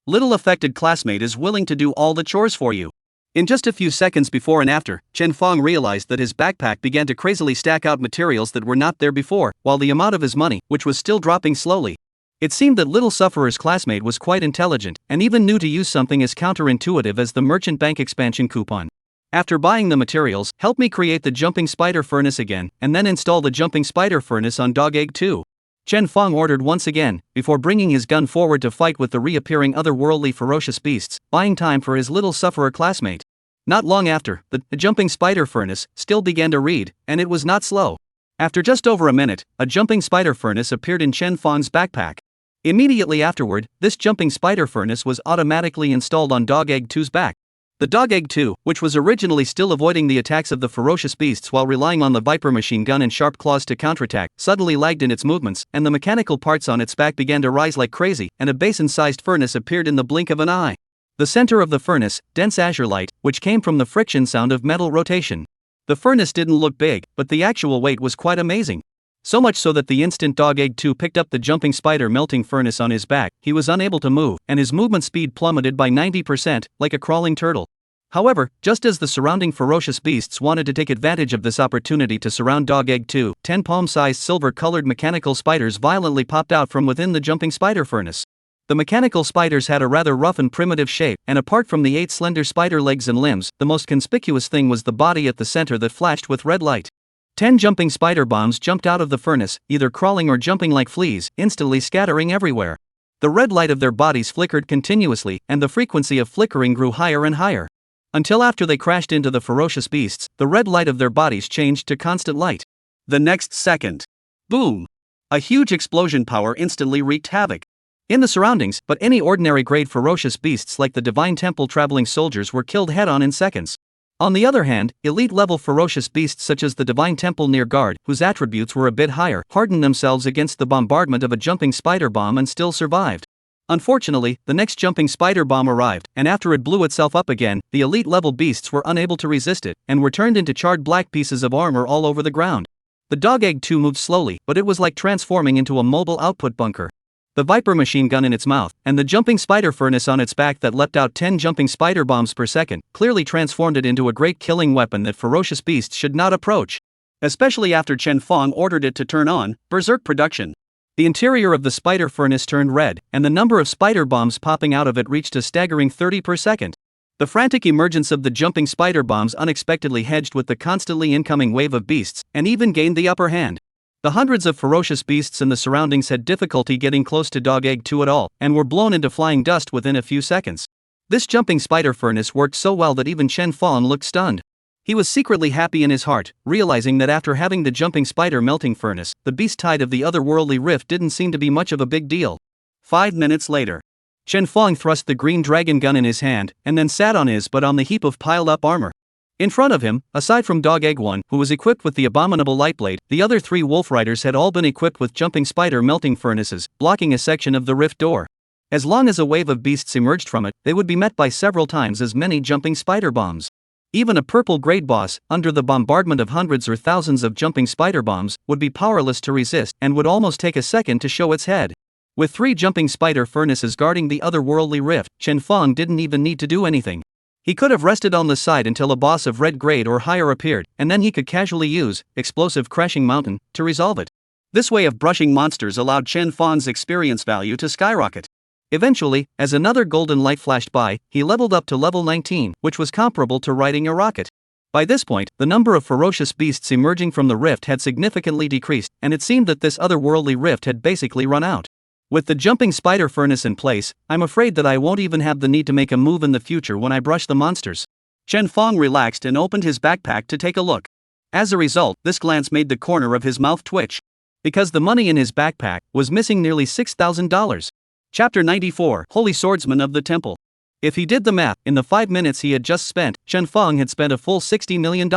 Little affected classmate is willing to do all the chores for you. In just a few seconds before and after, Chen Fong realized that his backpack began to crazily stack out materials that were not there before, while the amount of his money, which was still dropping slowly. It seemed that Little Sufferer's classmate was quite intelligent, and even knew to use something as counterintuitive as the merchant bank expansion coupon. After buying the materials, help me create the jumping spider furnace again, and then install the jumping spider furnace on Dog Egg 2. Chen Fong ordered once again, before bringing his gun forward to fight with the reappearing otherworldly ferocious beasts, buying time for his Little Sufferer classmate. Not long after, the jumping spider furnace still began to read, and it was not slow. After just over a minute, a jumping spider furnace appeared in Chen Fong's backpack. Immediately afterward, this jumping spider furnace was automatically installed on Dog Egg 2's back. The Dog Egg 2, which was originally still avoiding the attacks of the ferocious beasts while relying on the Viper machine gun and sharp claws to counterattack, suddenly lagged in its movements, and the mechanical parts on its back began to rise like crazy, and a basin-sized furnace appeared in the blink of an eye. The center of the furnace, dense azure light, which came from the friction sound of metal rotation. The furnace didn't look big, but the actual weight was quite amazing. So much so that the instant Dog Egg 2 picked up the jumping spider melting furnace on his back, he was unable to move, and his movement speed plummeted by 90%, like a crawling turtle. However, just as the surrounding ferocious beasts wanted to take advantage of this opportunity to surround Dog Egg 2, 10 palm-sized silver-colored mechanical spiders violently popped out from within the jumping spider furnace. The mechanical spiders had a rather rough and primitive shape, and apart from the 8 slender spider legs and limbs, the most conspicuous thing was the body at the center that flashed with red light. 10 jumping spider bombs jumped out of the furnace, either crawling or jumping like fleas, instantly scattering everywhere. The red light of their bodies flickered continuously, and the frequency of flickering grew higher and higher. Until after they crashed into the ferocious beasts, the red light of their bodies changed to constant light. The next second, boom! A huge explosion power instantly wreaked havoc in the surroundings, but any ordinary grade ferocious beasts like the Divine Temple traveling soldiers were killed head-on in seconds. On the other hand, elite-level ferocious beasts such as the Divine Temple Near Guard, whose attributes were a bit higher, hardened themselves against the bombardment of a jumping spider bomb and still survived. Unfortunately, the next jumping spider bomb arrived, and after it blew itself up again, the elite-level beasts were unable to resist it, and were turned into charred black pieces of armor all over the ground. The Dog Egg 2 moved slowly, but it was like transforming into a mobile output bunker. The Viper machine gun in its mouth, and the jumping spider furnace on its back that leapt out 10 jumping spider bombs per second, clearly transformed it into a great killing weapon that ferocious beasts should not approach. Especially after Chen Fong ordered it to turn on berserk production. The interior of the spider furnace turned red, and the number of spider bombs popping out of it reached a staggering 30 per second. The frantic emergence of the jumping spider bombs unexpectedly hedged with the constantly incoming wave of beasts, and even gained the upper hand. The hundreds of ferocious beasts in the surroundings had difficulty getting close to Dog Egg 2 at all, and were blown into flying dust within a few seconds. This jumping spider furnace worked so well that even Chen Fong looked stunned. He was secretly happy in his heart, realizing that after having the jumping spider melting furnace, the beast tide of the otherworldly rift didn't seem to be much of a big deal. 5 minutes later, Chen Fong thrust the green dragon gun in his hand, and then sat on his butt on the heap of piled-up armor. In front of him, aside from Dog Egg 1, who was equipped with the abominable light blade, the other 3 wolf riders had all been equipped with jumping spider melting furnaces, blocking a section of the rift door. As long as a wave of beasts emerged from it, they would be met by several times as many jumping spider bombs. Even a purple grade boss, under the bombardment of hundreds or thousands of jumping spider bombs, would be powerless to resist, and would almost take a second to show its head. With 3 jumping spider furnaces guarding the otherworldly rift, Chen Fong didn't even need to do anything. He could have rested on the side until a boss of red grade or higher appeared, and then he could casually use Explosive Crashing Mountain to resolve it. This way of brushing monsters allowed Chen Fong's experience value to skyrocket. Eventually, as another golden light flashed by, he leveled up to level 19, which was comparable to riding a rocket. By this point, the number of ferocious beasts emerging from the rift had significantly decreased, and it seemed that this otherworldly rift had basically run out. With the jumping spider furnace in place, I'm afraid that I won't even have the need to make a move in the future when I brush the monsters. Chen Fong relaxed and opened his backpack to take a look. As a result, this glance made the corner of his mouth twitch. Because the money in his backpack was missing nearly $6,000. Chapter 94, Holy Swordsman of the Temple. If he did the math, in the 5 minutes he had just spent, Chen Feng had spent a full $60 million.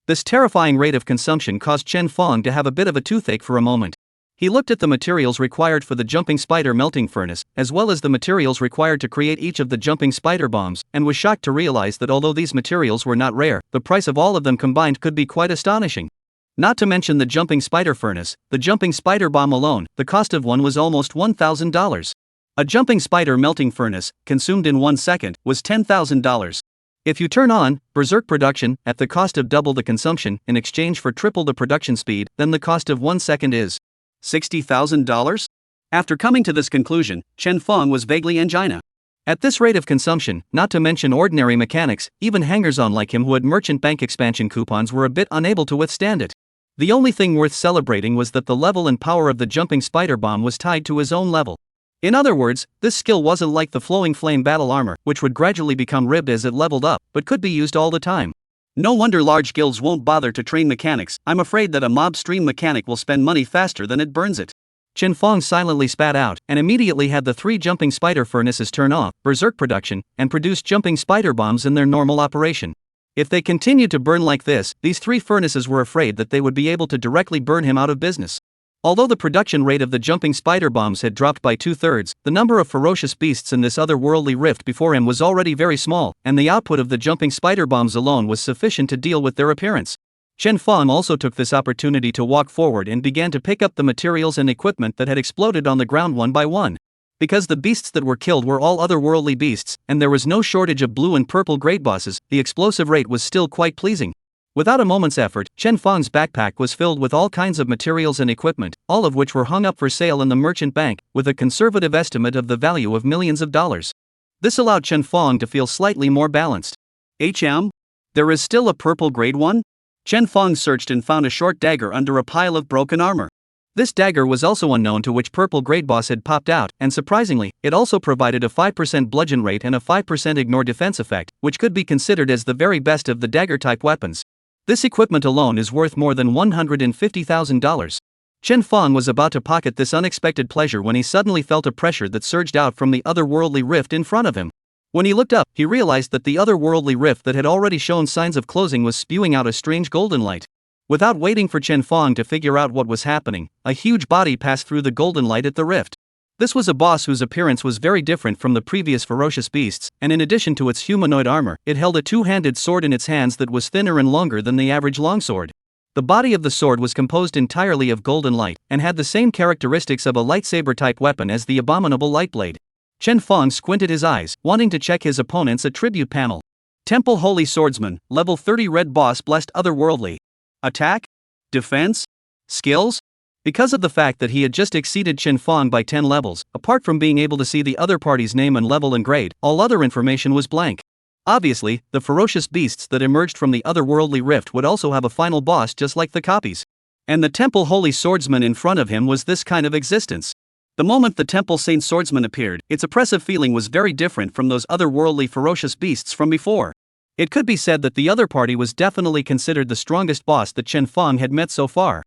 This terrifying rate of consumption caused Chen Feng to have a bit of a toothache for a moment. He looked at the materials required for the jumping spider melting furnace, as well as the materials required to create each of the jumping spider bombs, and was shocked to realize that although these materials were not rare, the price of all of them combined could be quite astonishing. Not to mention the jumping spider furnace, the jumping spider bomb alone, the cost of one was almost $1,000. A jumping spider melting furnace, consumed in 1 second, was $10,000. If you turn on berserk production at the cost of double the consumption in exchange for triple the production speed, then the cost of 1 second is $60,000? After coming to this conclusion, Chen Feng was vaguely angina. At this rate of consumption, not to mention ordinary mechanics, even hangers-on like him who had merchant bank expansion coupons were a bit unable to withstand it. The only thing worth celebrating was that the level and power of the jumping spider bomb was tied to his own level. In other words, this skill wasn't like the flowing flame battle armor, which would gradually become ribbed as it leveled up, but could be used all the time. No wonder large guilds won't bother to train mechanics. I'm afraid that a mob stream mechanic will spend money faster than it burns it. Chen Feng silently spat out, and immediately had the 3 jumping spider furnaces turn off berserk production, and produce jumping spider bombs in their normal operation. If they continued to burn like this, these 3 furnaces were afraid that they would be able to directly burn him out of business. Although the production rate of the jumping spider bombs had dropped by 2/3, the number of ferocious beasts in this otherworldly rift before him was already very small, and the output of the jumping spider bombs alone was sufficient to deal with their appearance. Chen Feng also took this opportunity to walk forward and began to pick up the materials and equipment that had exploded on the ground one by one. Because the beasts that were killed were all otherworldly beasts, and there was no shortage of blue and purple great bosses, the explosive rate was still quite pleasing. Without a moment's effort, Chen Feng's backpack was filled with all kinds of materials and equipment, all of which were hung up for sale in the merchant bank, with a conservative estimate of the value of millions of dollars. This allowed Chen Feng to feel slightly more balanced. There is still a purple grade one? Chen Feng searched and found a short dagger under a pile of broken armor. This dagger was also unknown to which purple grade boss had popped out, and surprisingly, it also provided a 5% bludgeon rate and a 5% ignore defense effect, which could be considered as the very best of the dagger-type weapons. This equipment alone is worth more than $150,000. Chen Feng was about to pocket this unexpected pleasure when he suddenly felt a pressure that surged out from the otherworldly rift in front of him. When he looked up, he realized that the otherworldly rift that had already shown signs of closing was spewing out a strange golden light. Without waiting for Chen Feng to figure out what was happening, a huge body passed through the golden light at the rift. This was a boss whose appearance was very different from the previous ferocious beasts, and in addition to its humanoid armor, it held a 2-handed sword in its hands that was thinner and longer than the average longsword. The body of the sword was composed entirely of golden light, and had the same characteristics of a lightsaber-type weapon as the abominable lightblade. Chen Feng squinted his eyes, wanting to check his opponent's attribute panel. Temple Holy Swordsman, level 30 red boss blessed otherworldly. Attack? Defense? Skills? Because of the fact that he had just exceeded Chen Feng by 10 levels, apart from being able to see the other party's name and level and grade, all other information was blank. Obviously, the ferocious beasts that emerged from the otherworldly rift would also have a final boss just like the copies. And the Temple Holy Swordsman in front of him was this kind of existence. The moment the Temple Saint Swordsman appeared, its oppressive feeling was very different from those otherworldly ferocious beasts from before. It could be said that the other party was definitely considered the strongest boss that Chen Feng had met so far.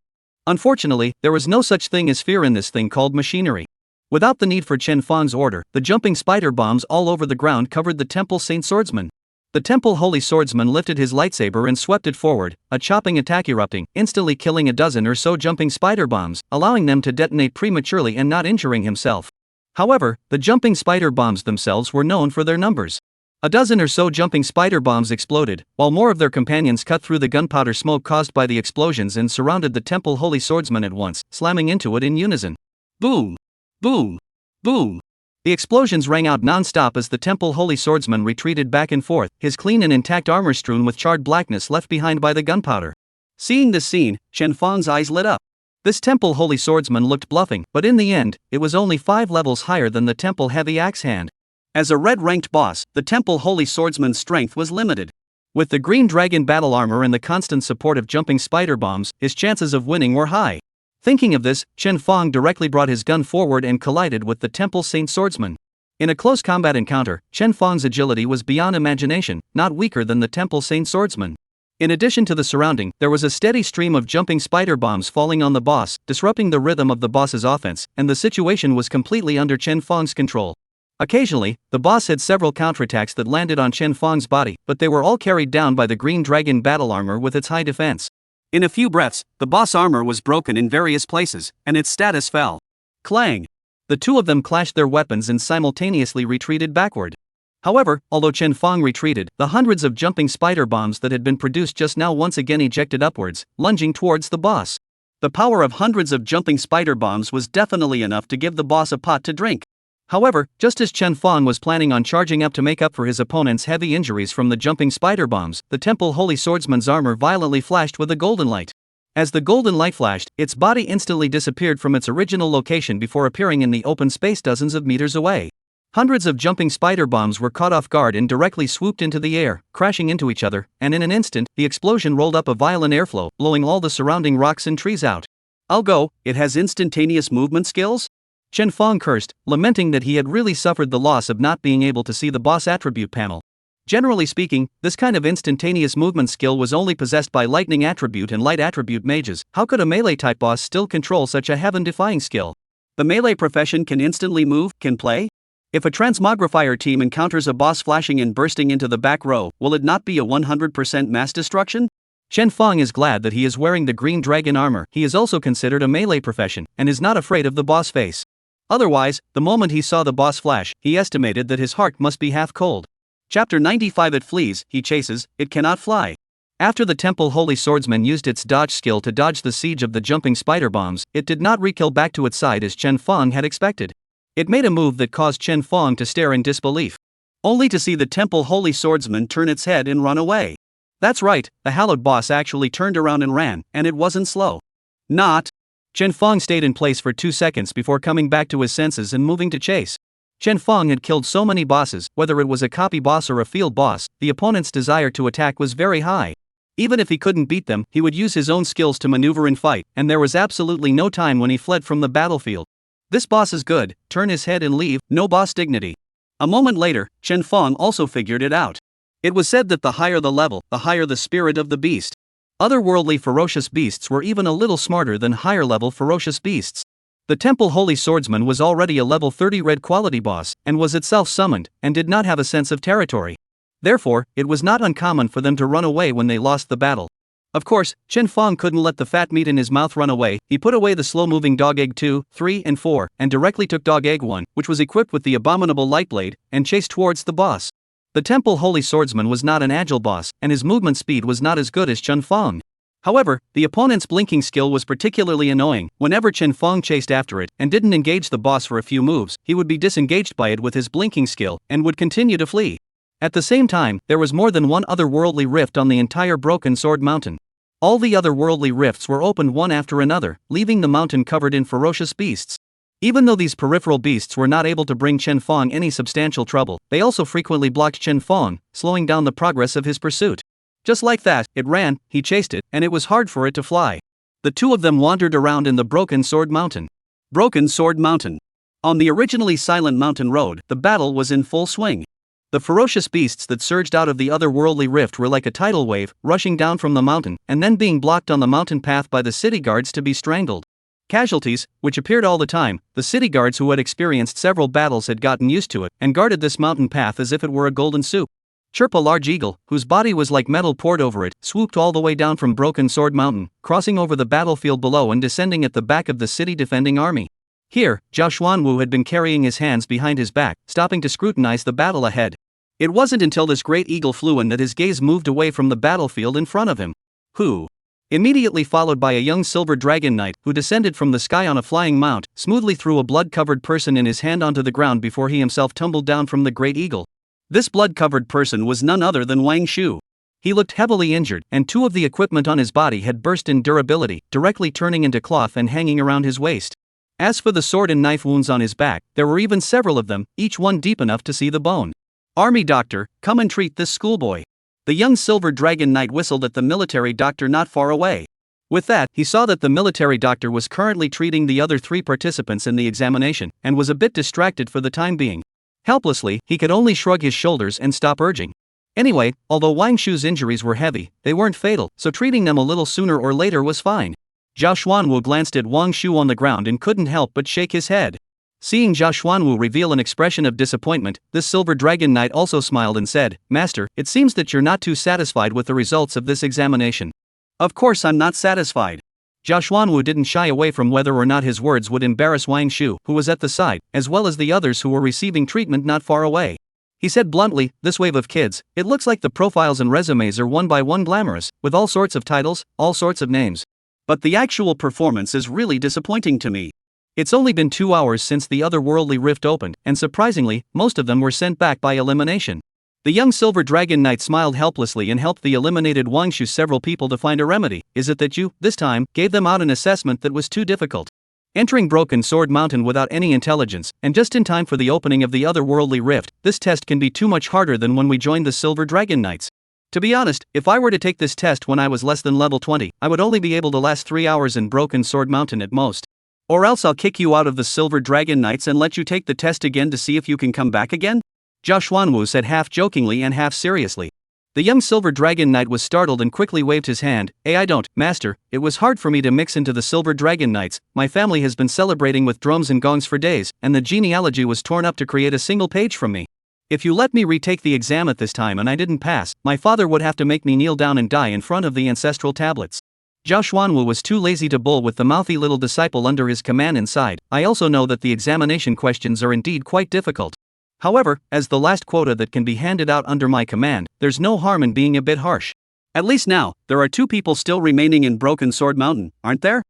Unfortunately, there was no such thing as fear in this thing called machinery. Without the need for Chen Feng's order, the jumping spider bombs all over the ground covered the Temple Saint Swordsman. The Temple Holy Swordsman lifted his lightsaber and swept it forward, a chopping attack erupting, instantly killing a dozen or so jumping spider bombs, allowing them to detonate prematurely and not injuring himself. However, the jumping spider bombs themselves were known for their numbers. A dozen or so jumping spider bombs exploded, while more of their companions cut through the gunpowder smoke caused by the explosions and surrounded the Temple Holy Swordsman at once, slamming into it in unison. Boom! Boom! Boom! The explosions rang out non-stop as the Temple Holy Swordsman retreated back and forth, his clean and intact armor strewn with charred blackness left behind by the gunpowder. Seeing this scene, Chen Feng's eyes lit up. This Temple Holy Swordsman looked bluffing, but in the end, it was only 5 levels higher than the Temple Heavy Axe Hand. As a red-ranked boss, the Temple Holy Swordsman's strength was limited. With the green dragon battle armor and the constant support of jumping spider bombs, his chances of winning were high. Thinking of this, Chen Feng directly brought his gun forward and collided with the Temple Saint Swordsman. In a close combat encounter, Chen Feng's agility was beyond imagination, not weaker than the Temple Saint Swordsman. In addition to the surrounding, there was a steady stream of jumping spider bombs falling on the boss, disrupting the rhythm of the boss's offense, and the situation was completely under Chen Fong's control. Occasionally, the boss had several counterattacks that landed on Chen Fong's body, but they were all carried down by the green dragon battle armor with its high defense. In a few breaths, the boss armor was broken in various places, and its status fell. Clang! The two of them clashed their weapons and simultaneously retreated backward. However, although Chen Fong retreated, the hundreds of jumping spider bombs that had been produced just now once again ejected upwards, lunging towards the boss. The power of hundreds of jumping spider bombs was definitely enough to give the boss a pot to drink. However, just as Chen Fong was planning on charging up to make up for his opponent's heavy injuries from the jumping spider bombs, the Temple Holy Swordsman's armor violently flashed with a golden light. As the golden light flashed, its body instantly disappeared from its original location before appearing in the open space dozens of meters away. Hundreds of jumping spider bombs were caught off guard and directly swooped into the air, crashing into each other, and in an instant, the explosion rolled up a violent airflow, blowing all the surrounding rocks and trees out. "I'll go, it has instantaneous movement skills?" Chen Fong cursed, lamenting that he had really suffered the loss of not being able to see the boss attribute panel. Generally speaking, this kind of instantaneous movement skill was only possessed by lightning attribute and light attribute mages. How could a melee-type boss still control such a heaven-defying skill? The melee profession can instantly move, can play? If a transmogrifier team encounters a boss flashing and bursting into the back row, will it not be a 100% mass destruction? Chen Fong is glad that he is wearing the green dragon armor. He is also considered a melee profession, and is not afraid of the boss face. Otherwise, the moment he saw the boss flash, he estimated that his heart must be half cold. Chapter 95. It flees, he chases, it cannot fly. After the Temple Holy Swordsman used its dodge skill to dodge the siege of the jumping spider bombs, it did not recoil back to its side as Chen Fong had expected. It made a move that caused Chen Fong to stare in disbelief, only to see the Temple Holy Swordsman turn its head and run away. That's right, the hallowed boss actually turned around and ran, and it wasn't slow. Not. Chen Fong stayed in place for 2 seconds before coming back to his senses and moving to chase. Chen Fong had killed so many bosses, whether it was a copy boss or a field boss, the opponent's desire to attack was very high. Even if he couldn't beat them, he would use his own skills to maneuver and fight, and there was absolutely no time when he fled from the battlefield. This boss is good, turn his head and leave, no boss dignity. A moment later, Chen Fong also figured it out. It was said that the higher the level, the higher the spirit of the beast. Otherworldly ferocious beasts were even a little smarter than higher level ferocious beasts. The Temple Holy Swordsman was already a level 30 red quality boss, and was itself summoned, and did not have a sense of territory. Therefore, it was not uncommon for them to run away when they lost the battle. Of course, Chen Fong couldn't let the fat meat in his mouth run away. He put away the slow-moving Dog Egg 2, 3, and 4, and directly took Dog Egg 1, which was equipped with the abominable light blade, and chased towards the boss. The Temple Holy Swordsman was not an agile boss, and his movement speed was not as good as Chen Fong. However, the opponent's blinking skill was particularly annoying. Whenever Chen Fong chased after it, and didn't engage the boss for a few moves, he would be disengaged by it with his blinking skill, and would continue to flee. At the same time, there was more than one otherworldly rift on the entire Broken Sword Mountain. All the otherworldly rifts were opened one after another, leaving the mountain covered in ferocious beasts. Even though these peripheral beasts were not able to bring Chen Fong any substantial trouble, they also frequently blocked Chen Fong, slowing down the progress of his pursuit. Just like that, it ran, he chased it, and it was hard for it to fly. The two of them wandered around in the Broken Sword Mountain. Broken Sword Mountain. On the originally silent mountain road, the battle was in full swing. The ferocious beasts that surged out of the otherworldly rift were like a tidal wave, rushing down from the mountain, and then being blocked on the mountain path by the city guards to be strangled. Casualties, which appeared all the time, the city guards who had experienced several battles had gotten used to it, and guarded this mountain path as if it were a golden soup. Chirp, a large eagle, whose body was like metal poured over it, swooped all the way down from Broken Sword Mountain, crossing over the battlefield below and descending at the back of the city defending army. Here, Zhao Xuanwu had been carrying his hands behind his back, stopping to scrutinize the battle ahead. It wasn't until this great eagle flew in that his gaze moved away from the battlefield in front of him. Who? Immediately followed by a young silver dragon knight, who descended from the sky on a flying mount, smoothly threw a blood-covered person in his hand onto the ground before he himself tumbled down from the great eagle. This blood-covered person was none other than Wang Shu. He looked heavily injured, and two of the equipment on his body had burst in durability, directly turning into cloth and hanging around his waist. As for the sword and knife wounds on his back, there were even several of them, each one deep enough to see the bone. "Army doctor, come and treat this schoolboy." The young silver dragon knight whistled at the military doctor not far away. With that, he saw that the military doctor was currently treating the other 3 participants in the examination, and was a bit distracted for the time being. Helplessly, he could only shrug his shoulders and stop urging. Anyway, although Wang Shu's injuries were heavy, they weren't fatal, so treating them a little sooner or later was fine. Zhao Xuanwu glanced at Wang Shu on the ground and couldn't help but shake his head. Seeing Zhao Xuanwu reveal an expression of disappointment, this Silver Dragon Knight also smiled and said, "Master, it seems that you're not too satisfied with the results of this examination." Of course I'm not satisfied. Zhao Xuanwu didn't shy away from whether or not his words would embarrass Wang Shu, who was at the side, as well as the others who were receiving treatment not far away. He said bluntly, "This wave of kids, it looks like the profiles and resumes are one by one glamorous, with all sorts of titles, all sorts of names. But the actual performance is really disappointing to me. It's only been 2 hours since the otherworldly rift opened, and surprisingly, most of them were sent back by elimination." The young Silver Dragon Knight smiled helplessly and helped the eliminated Wang Shu several people to find a remedy. "Is it that you, this time, gave them out an assessment that was too difficult?" Entering Broken Sword Mountain without any intelligence, and just in time for the opening of the otherworldly rift, this test can be too much harder than when we joined the Silver Dragon Knights. To be honest, if I were to take this test when I was less than level 20, I would only be able to last 3 hours in Broken Sword Mountain at most. Or else I'll kick you out of the Silver Dragon Knights and let you take the test again to see if you can come back again? Zhao Xuanwu said half jokingly and half seriously. The young Silver Dragon Knight was startled and quickly waved his hand. "I don't, Master, it was hard for me to mix into the Silver Dragon Knights. My family has been celebrating with drums and gongs for days, and the genealogy was torn up to create a single page from me. If you let me retake the exam at this time and I didn't pass, my father would have to make me kneel down and die in front of the ancestral tablets." Zhao Xuanwu was too lazy to bull with the mouthy little disciple under his command inside. "I also know that the examination questions are indeed quite difficult. However, as the last quota that can be handed out under my command, there's no harm in being a bit harsh. At least now, there are 2 people still remaining in Broken Sword Mountain, aren't there?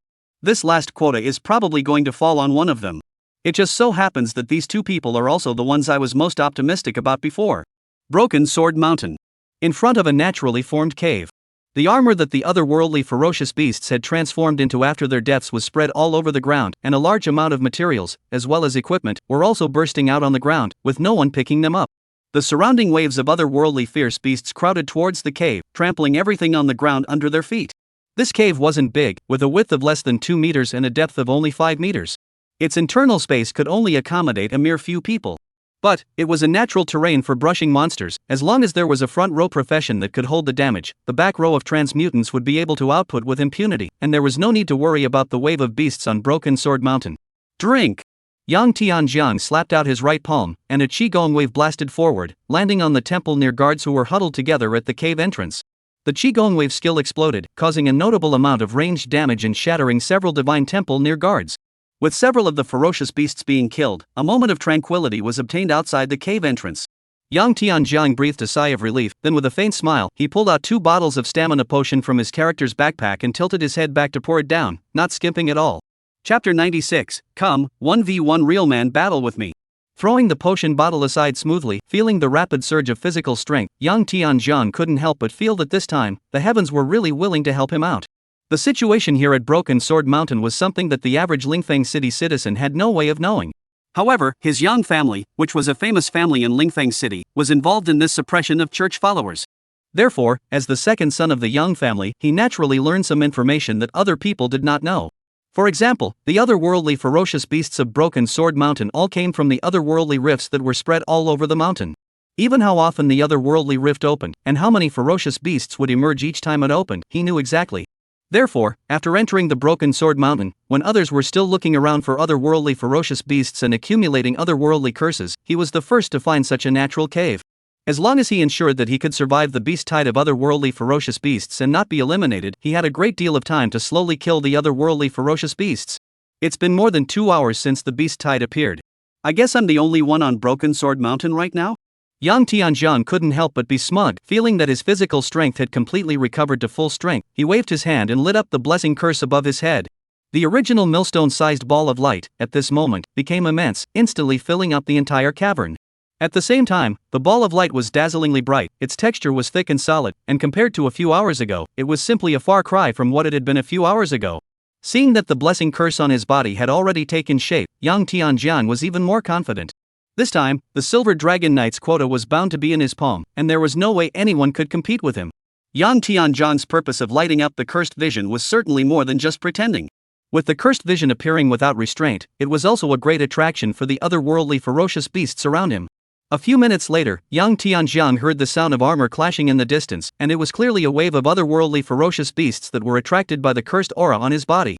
This last quota is probably going to fall on one of them. It just so happens that these 2 people are also the ones I was most optimistic about before." Broken Sword Mountain. In front of a naturally formed cave. The armor that the otherworldly ferocious beasts had transformed into after their deaths was spread all over the ground, and a large amount of materials, as well as equipment, were also bursting out on the ground, with no one picking them up. The surrounding waves of otherworldly fierce beasts crowded towards the cave, trampling everything on the ground under their feet. This cave wasn't big, with a width of less than 2 meters and a depth of only 5 meters. Its internal space could only accommodate a mere few people. But it was a natural terrain for brushing monsters. As long as there was a front row profession that could hold the damage, the back row of transmutants would be able to output with impunity, and there was no need to worry about the wave of beasts on Broken Sword Mountain. Drink! Yang Tianjiang slapped out his right palm, and a Qigong wave blasted forward, landing on the temple near guards who were huddled together at the cave entrance. The Qigong wave skill exploded, causing a notable amount of ranged damage and shattering several divine temple near guards. With several of the ferocious beasts being killed, a moment of tranquility was obtained outside the cave entrance. Yang Tianjiang breathed a sigh of relief, then with a faint smile, he pulled out 2 bottles of stamina potion from his character's backpack and tilted his head back to pour it down, not skimping at all. Chapter 96, Come, 1v1 Real Man Battle with Me. Throwing the potion bottle aside smoothly, feeling the rapid surge of physical strength, Yang Tianjiang couldn't help but feel that this time, the heavens were really willing to help him out. The situation here at Broken Sword Mountain was something that the average Lingfeng City citizen had no way of knowing. However, his Yang family, which was a famous family in Lingfeng City, was involved in this suppression of church followers. Therefore, as the second son of the Yang family, he naturally learned some information that other people did not know. For example, the otherworldly ferocious beasts of Broken Sword Mountain all came from the otherworldly rifts that were spread all over the mountain. Even how often the otherworldly rift opened, and how many ferocious beasts would emerge each time it opened, he knew exactly. Therefore, after entering the Broken Sword Mountain, when others were still looking around for otherworldly ferocious beasts and accumulating otherworldly curses, he was the first to find such a natural cave. As long as he ensured that he could survive the beast tide of otherworldly ferocious beasts and not be eliminated, he had a great deal of time to slowly kill the otherworldly ferocious beasts. It's been more than 2 hours since the beast tide appeared. I guess I'm the only one on Broken Sword Mountain right now? Yang Tianjiang couldn't help but be smug, feeling that his physical strength had completely recovered to full strength. He waved his hand and lit up the blessing curse above his head. The original millstone-sized ball of light, at this moment, became immense, instantly filling up the entire cavern. At the same time, the ball of light was dazzlingly bright, its texture was thick and solid, and compared to a few hours ago, it was simply a far cry from what it had been a few hours ago. Seeing that the blessing curse on his body had already taken shape, Yang Tianjiang was even more confident. This time, the Silver Dragon Knight's quota was bound to be in his palm, and there was no way anyone could compete with him. Yang Tianjiang's purpose of lighting up the cursed vision was certainly more than just pretending. With the cursed vision appearing without restraint, it was also a great attraction for the otherworldly ferocious beasts around him. A few minutes later, Yang Tianjiang heard the sound of armor clashing in the distance, and it was clearly a wave of otherworldly ferocious beasts that were attracted by the cursed aura on his body.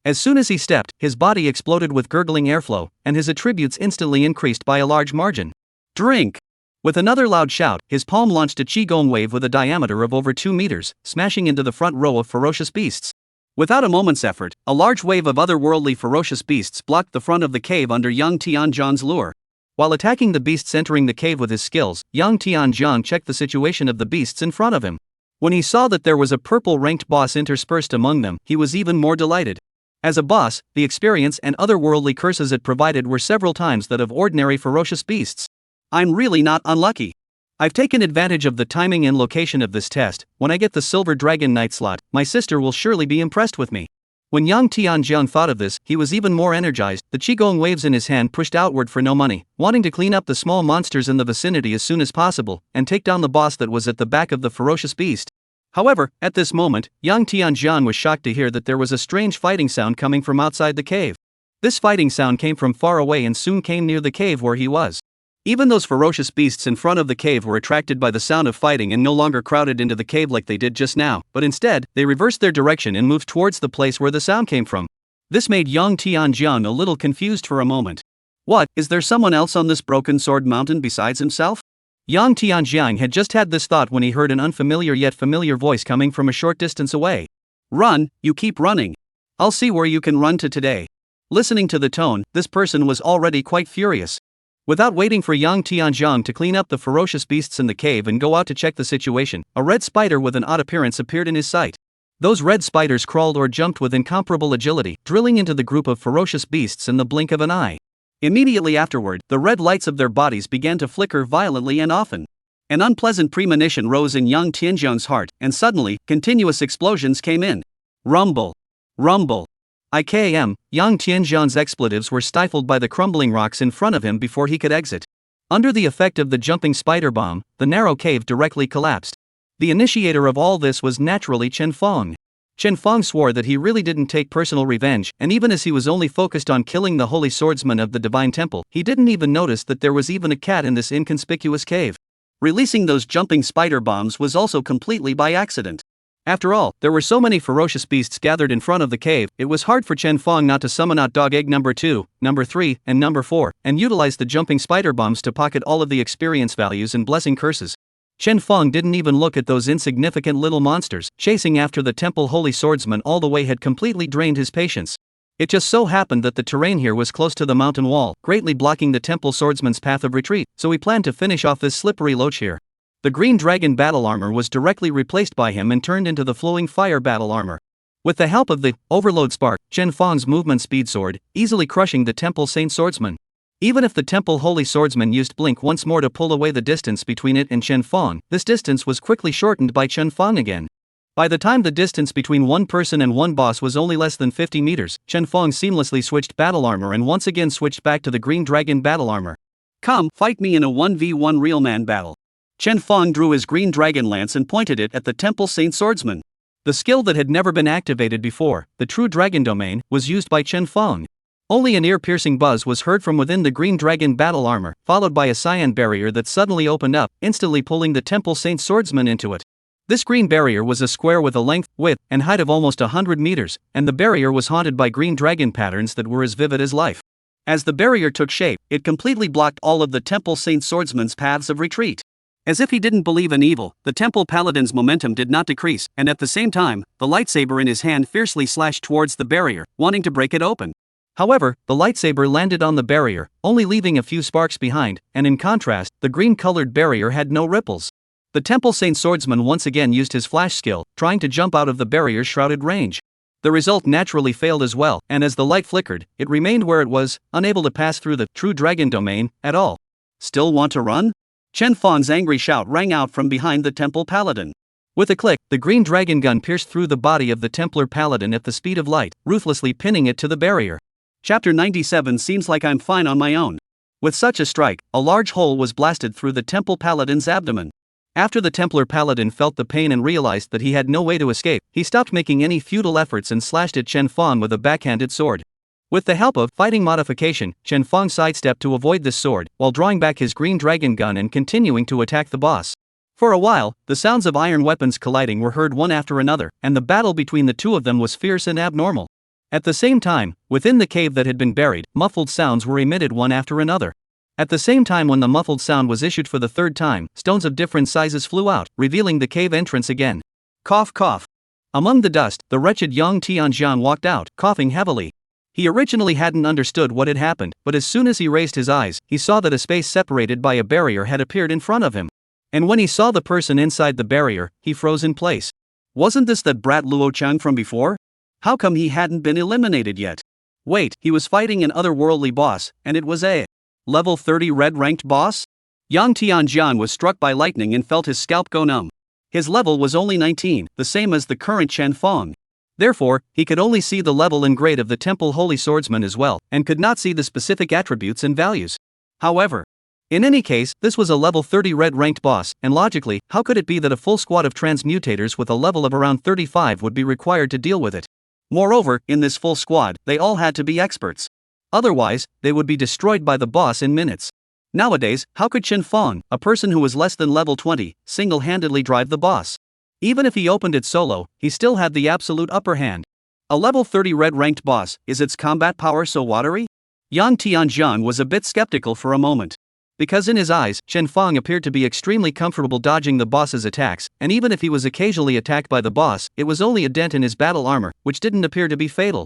As soon as he stepped, his body exploded with gurgling airflow, and his attributes instantly increased by a large margin. Drink! With another loud shout, his palm launched a qigong wave with a diameter of over 2 meters, smashing into the front row of ferocious beasts. Without a moment's effort, a large wave of otherworldly ferocious beasts blocked the front of the cave under Yang Tianjiang's lure. While attacking the beasts entering the cave with his skills, Yang Tianjiang checked the situation of the beasts in front of him. When he saw that there was a purple-ranked boss interspersed among them, he was even more delighted. As a boss, the experience and otherworldly curses it provided were several times that of ordinary ferocious beasts. I'm really not unlucky. I've taken advantage of the timing and location of this test. When I get the Silver Dragon Knight slot, my sister will surely be impressed with me. When Yang Tianjiang thought of this, he was even more energized. The qigong waves in his hand pushed outward for no money, wanting to clean up the small monsters in the vicinity as soon as possible, and take down the boss that was at the back of the ferocious beast. However, at this moment, Yang Tianjiang was shocked to hear that there was a strange fighting sound coming from outside the cave. This fighting sound came from far away and soon came near the cave where he was. Even those ferocious beasts in front of the cave were attracted by the sound of fighting and no longer crowded into the cave like they did just now, but instead, they reversed their direction and moved towards the place where the sound came from. This made Yang Tianjiang a little confused for a moment. What, is there someone else on this broken sword mountain besides himself? Yang Tianjiang had just had this thought when he heard an unfamiliar yet familiar voice coming from a short distance away. Run, you keep running. I'll see where you can run to today. Listening to the tone, this person was already quite furious. Without waiting for Yang Tianjiang to clean up the ferocious beasts in the cave and go out to check the situation, a red spider with an odd appearance appeared in his sight. Those red spiders crawled or jumped with incomparable agility, drilling into the group of ferocious beasts in the blink of an eye. Immediately afterward, the red lights of their bodies began to flicker violently and often. An unpleasant premonition rose in Yang Tianjiang's heart, and suddenly, continuous explosions came in. Rumble! Rumble! Yang Tianjiang's expletives were stifled by the crumbling rocks in front of him before he could exit. Under the effect of the jumping spider bomb, the narrow cave directly collapsed. The initiator of all this was naturally Chen Feng. Chen Feng swore that he really didn't take personal revenge, and even as he was only focused on killing the holy swordsman of the divine temple, he didn't even notice that there was even a cat in this inconspicuous cave. Releasing those jumping spider bombs was also completely by accident. After all, there were so many ferocious beasts gathered in front of the cave, it was hard for Chen Feng not to summon out dog egg number 2, number 3, and number 4, and utilize the jumping spider bombs to pocket all of the experience values and blessing curses. Chen Feng didn't even look at those insignificant little monsters. Chasing after the temple holy swordsman all the way had completely drained his patience. It just so happened that the terrain here was close to the mountain wall, greatly blocking the temple swordsman's path of retreat, so he planned to finish off this slippery loach here. The green dragon battle armor was directly replaced by him and turned into the flowing fire battle armor. With the help of the overload spark, Chen Feng's movement speed soared, easily crushing the temple saint swordsman. Even if the temple holy swordsman used blink once more to pull away the distance between it and Chen Feng, this distance was quickly shortened by Chen Feng again. By the time the distance between one person and one boss was only less than 50 meters, Chen Feng seamlessly switched battle armor and once again switched back to the green dragon battle armor. Come, fight me in a 1v1 real man battle. Chen Feng drew his green dragon lance and pointed it at the temple saint swordsman. The skill that had never been activated before, the true dragon domain, was used by Chen Feng. Only an ear-piercing buzz was heard from within the green dragon battle armor, followed by a cyan barrier that suddenly opened up, instantly pulling the temple saint swordsman into it. This green barrier was a square with a length, width, and height of almost 100 meters, and the barrier was haunted by green dragon patterns that were as vivid as life. As the barrier took shape, it completely blocked all of the temple saint swordsman's paths of retreat. As if he didn't believe in evil, the temple paladin's momentum did not decrease, and at the same time, the lightsaber in his hand fiercely slashed towards the barrier, wanting to break it open. However, the lightsaber landed on the barrier, only leaving a few sparks behind, and in contrast, the green-colored barrier had no ripples. The temple saint swordsman once again used his flash skill, trying to jump out of the barrier's shrouded range. The result naturally failed as well, and as the light flickered, it remained where it was, unable to pass through the true dragon domain at all. Still want to run? Chen Feng's angry shout rang out from behind the temple paladin. With a click, the green dragon gun pierced through the body of the Templar paladin at the speed of light, ruthlessly pinning it to the barrier. Chapter 97 seems like I'm fine on my own. With such a strike, a large hole was blasted through the temple paladin's abdomen. After the Templar paladin felt the pain and realized that he had no way to escape, he stopped making any futile efforts and slashed at Chen Feng with a backhanded sword. With the help of fighting modification, Chen Fong sidestepped to avoid this sword, while drawing back his green dragon gun and continuing to attack the boss. For a while, the sounds of iron weapons colliding were heard one after another, and the battle between the two of them was fierce and abnormal. At the same time, within the cave that had been buried, muffled sounds were emitted one after another. At the same time, when the muffled sound was issued for the third time, stones of different sizes flew out, revealing the cave entrance again. Cough, cough. Among the dust, the wretched Yang Tianjiang walked out, coughing heavily. He originally hadn't understood what had happened, but as soon as he raised his eyes, he saw that a space separated by a barrier had appeared in front of him. And when he saw the person inside the barrier, he froze in place. Wasn't this that brat Luo Chang from before? How come he hadn't been eliminated yet? Wait, he was fighting an otherworldly boss, and it was a level 30 red-ranked boss? Yang Tianjian was struck by lightning and felt his scalp go numb. His level was only 19, the same as the current Chen Fong. Therefore, he could only see the level and grade of the Temple Holy Swordsman as well, and could not see the specific attributes and values. However, in any case, this was a level 30 red-ranked boss, and logically, how could it be that a full squad of transmutators with a level of around 35 would be required to deal with it? Moreover, in this full squad, they all had to be experts. Otherwise, they would be destroyed by the boss in minutes. Nowadays, how could Chen Fong, a person who was less than level 20, single-handedly drive the boss? Even if he opened it solo, he still had the absolute upper hand. A level 30 red-ranked boss, is its combat power so watery? Yang Tianjian was a bit skeptical for a moment. Because in his eyes, Chen Fong appeared to be extremely comfortable dodging the boss's attacks, and even if he was occasionally attacked by the boss, it was only a dent in his battle armor, which didn't appear to be fatal.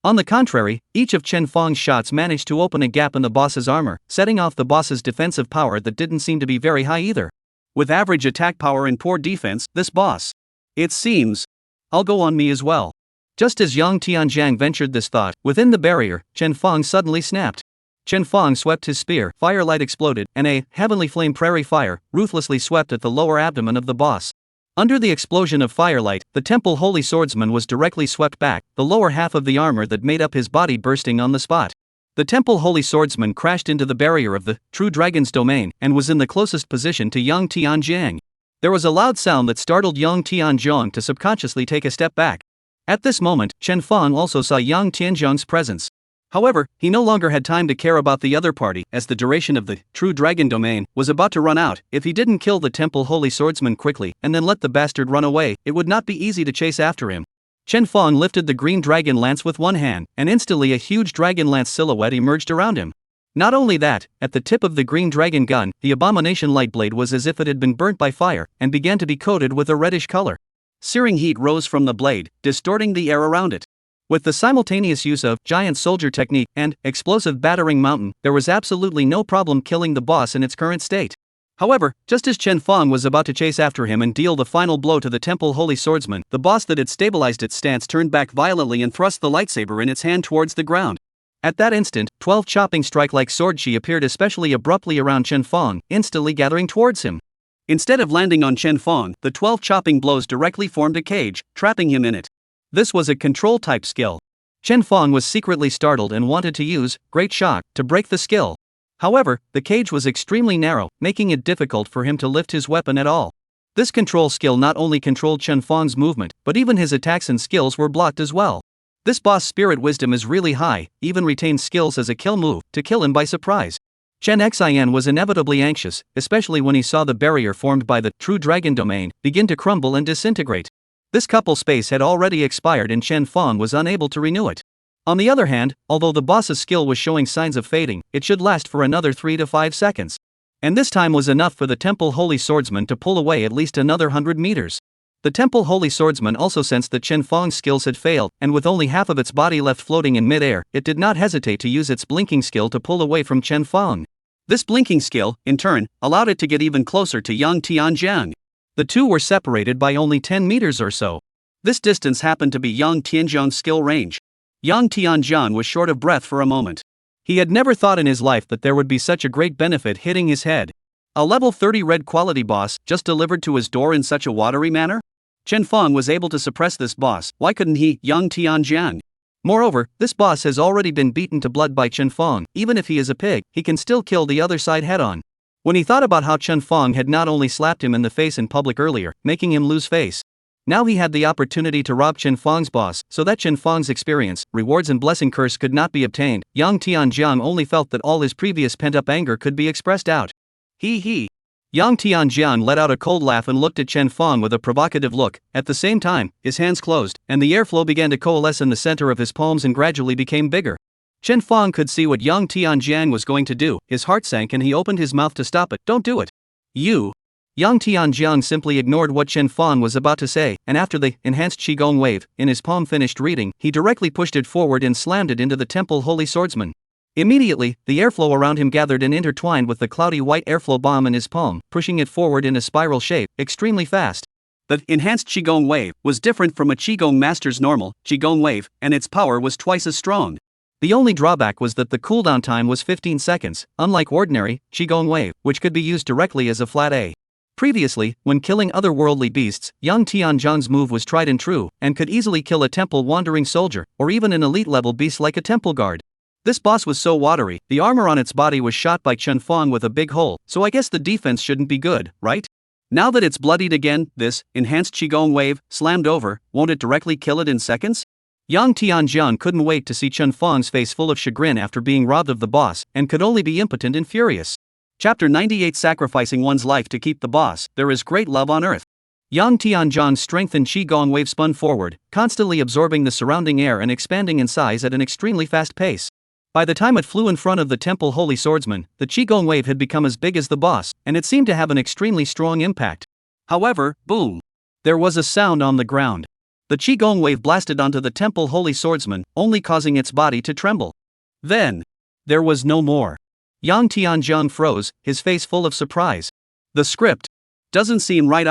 On the contrary, each of Chen Fong's shots managed to open a gap in the boss's armor, setting off the boss's defensive power that didn't seem to be very high either. With average attack power and poor defense, this boss, it seems, I'll go on me as well. Just as Yang Tianjiang ventured this thought, within the barrier, Chen Fong suddenly snapped. Chen Fong swept his spear, firelight exploded, and a heavenly flame prairie fire ruthlessly swept at the lower abdomen of the boss. Under the explosion of firelight, the Temple Holy Swordsman was directly swept back, the lower half of the armor that made up his body bursting on the spot. The Temple Holy Swordsman crashed into the barrier of the True Dragon's domain and was in the closest position to Yang Tianjiang. There was a loud sound that startled Yang Tianjiang to subconsciously take a step back. At this moment, Chen Fong also saw Yang Tianjiang's presence. However, he no longer had time to care about the other party, as the duration of the True Dragon domain was about to run out. If he didn't kill the Temple Holy Swordsman quickly and then let the bastard run away, it would not be easy to chase after him. Chen Fong lifted the green dragon lance with one hand, and instantly a huge dragon lance silhouette emerged around him. Not only that, at the tip of the green dragon gun, the abomination light blade was as if it had been burnt by fire, and began to be coated with a reddish color. Searing heat rose from the blade, distorting the air around it. With the simultaneous use of giant soldier technique and explosive battering mountain, there was absolutely no problem killing the boss in its current state. However, just as Chen Fong was about to chase after him and deal the final blow to the Temple Holy Swordsman, the boss that had stabilized its stance turned back violently and thrust the lightsaber in its hand towards the ground. At that instant, 12 chopping strike-like sword chi appeared especially abruptly around Chen Fong, instantly gathering towards him. Instead of landing on Chen Fong, the 12 chopping blows directly formed a cage, trapping him in it. This was a control-type skill. Chen Fong was secretly startled and wanted to use Great Shock to break the skill. However, the cage was extremely narrow, making it difficult for him to lift his weapon at all. This control skill not only controlled Chen Fong's movement, but even his attacks and skills were blocked as well. This boss' spirit wisdom is really high, even retains skills as a kill move, to kill him by surprise. Chen Xian was inevitably anxious, especially when he saw the barrier formed by the True Dragon domain begin to crumble and disintegrate. This couple space had already expired and Chen Fong was unable to renew it. On the other hand, although the boss's skill was showing signs of fading, it should last for another 3 to 5 seconds. And this time was enough for the Temple Holy Swordsman to pull away at least another 100 meters. The Temple Holy Swordsman also sensed that Chen Fong's skills had failed, and with only half of its body left floating in mid-air, it did not hesitate to use its blinking skill to pull away from Chen Fong. This blinking skill, in turn, allowed it to get even closer to Yang Tianjiang. The two were separated by only 10 meters or so. This distance happened to be Yang Tianjiang's skill range. Yang Tianjiang was short of breath for a moment. He had never thought in his life that there would be such a great benefit hitting his head. A level 30 red quality boss just delivered to his door in such a watery manner? Chen Fong was able to suppress this boss, why couldn't he, Yang Tianjiang? Moreover, this boss has already been beaten to blood by Chen Fong. Even if he is a pig, he can still kill the other side head-on. When he thought about how Chen Fong had not only slapped him in the face in public earlier, making him lose face, Now he had the opportunity to rob Chen Fang's boss, so that Chen Fang's experience, rewards and blessing curse could not be obtained. Yang Tianjiang only felt that all his previous pent-up anger could be expressed out. He. Yang Tianjiang let out a cold laugh and looked at Chen Fang with a provocative look. At the same time, his hands closed, and the airflow began to coalesce in the center of his palms and gradually became bigger. Chen Fang could see what Yang Tianjiang was going to do. His heart sank and he opened his mouth to stop it. Don't do it. You. Yang Tianjiang simply ignored what Chen Fang was about to say, and after the enhanced Qigong wave in his palm finished reading, he directly pushed it forward and slammed it into the temple holy swordsman. Immediately, the airflow around him gathered and intertwined with the cloudy white airflow bomb in his palm, pushing it forward in a spiral shape, extremely fast. The enhanced Qigong wave was different from a Qigong master's normal Qigong wave, and its power was twice as strong. The only drawback was that the cooldown time was 15 seconds, unlike ordinary Qigong wave, which could be used directly as a flat A. Previously, when killing otherworldly beasts, Yang Tianjiang's move was tried and true, and could easily kill a temple wandering soldier, or even an elite-level beast like a temple guard. This boss was so watery, the armor on its body was shot by Chen Fang with a big hole, so I guess the defense shouldn't be good, right? Now that it's bloodied again, this enhanced Qigong wave, slammed over, won't it directly kill it in seconds? Yang Tianjiang couldn't wait to see Chen Fang's face full of chagrin after being robbed of the boss, and could only be impotent and furious. Chapter 98 Sacrificing One's Life to Keep the Boss. There is great love on earth. Yang Tianjiang's strengthened Qigong wave spun forward, constantly absorbing the surrounding air and expanding in size at an extremely fast pace. By the time it flew in front of the temple holy swordsman, the Qigong wave had become as big as the boss, and it seemed to have an extremely strong impact. However, boom! There was a sound on the ground. The Qigong wave blasted onto the temple holy swordsman, only causing its body to tremble. Then, there was no more. Yang Tianjiang froze, his face full of surprise. The script doesn't seem right.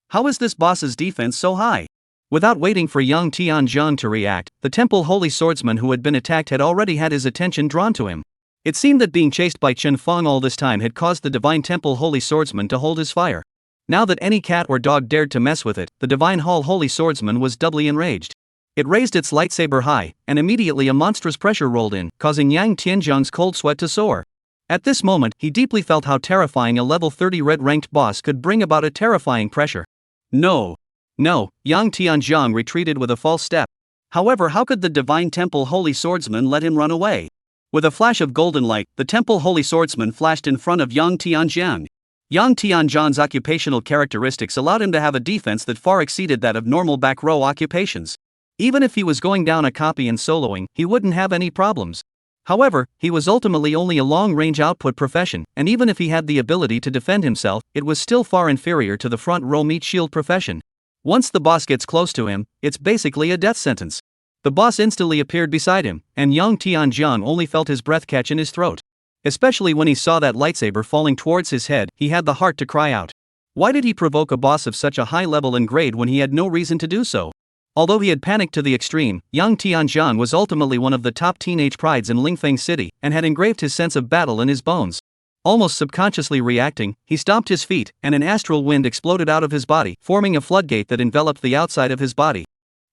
How is this boss's defense so high? Without waiting for Yang Tianjiang to react, the temple holy swordsman who had been attacked had already had his attention drawn to him. It seemed that being chased by Chen Fang all this time had caused the divine temple holy swordsman to hold his fire. Now that any cat or dog dared to mess with it, the divine hall holy swordsman was doubly enraged. It raised its lightsaber high, and immediately a monstrous pressure rolled in, causing Yang Tianjiang's cold sweat to soar. At this moment, he deeply felt how terrifying a level 30 red-ranked boss could bring about a terrifying pressure. No, Yang Tianjiang retreated with a false step. However, how could the divine temple holy swordsman let him run away? With a flash of golden light, the temple holy swordsman flashed in front of Yang Tianjiang. Yang Tianjiang's occupational characteristics allowed him to have a defense that far exceeded that of normal back row occupations. Even if he was going down a copy and soloing, he wouldn't have any problems. However, he was ultimately only a long-range output profession, and even if he had the ability to defend himself, it was still far inferior to the front-row meat-shield profession. Once the boss gets close to him, it's basically a death sentence. The boss instantly appeared beside him, and Yang Tianjiang only felt his breath catch in his throat. Especially when he saw that lightsaber falling towards his head, he had the heart to cry out. Why did he provoke a boss of such a high level and grade when he had no reason to do so? Although he had panicked to the extreme, Yang Tianjiang was ultimately one of the top teenage prides in Lingfeng City, and had engraved his sense of battle in his bones. Almost subconsciously reacting, he stomped his feet, and an astral wind exploded out of his body, forming a floodgate that enveloped the outside of his body.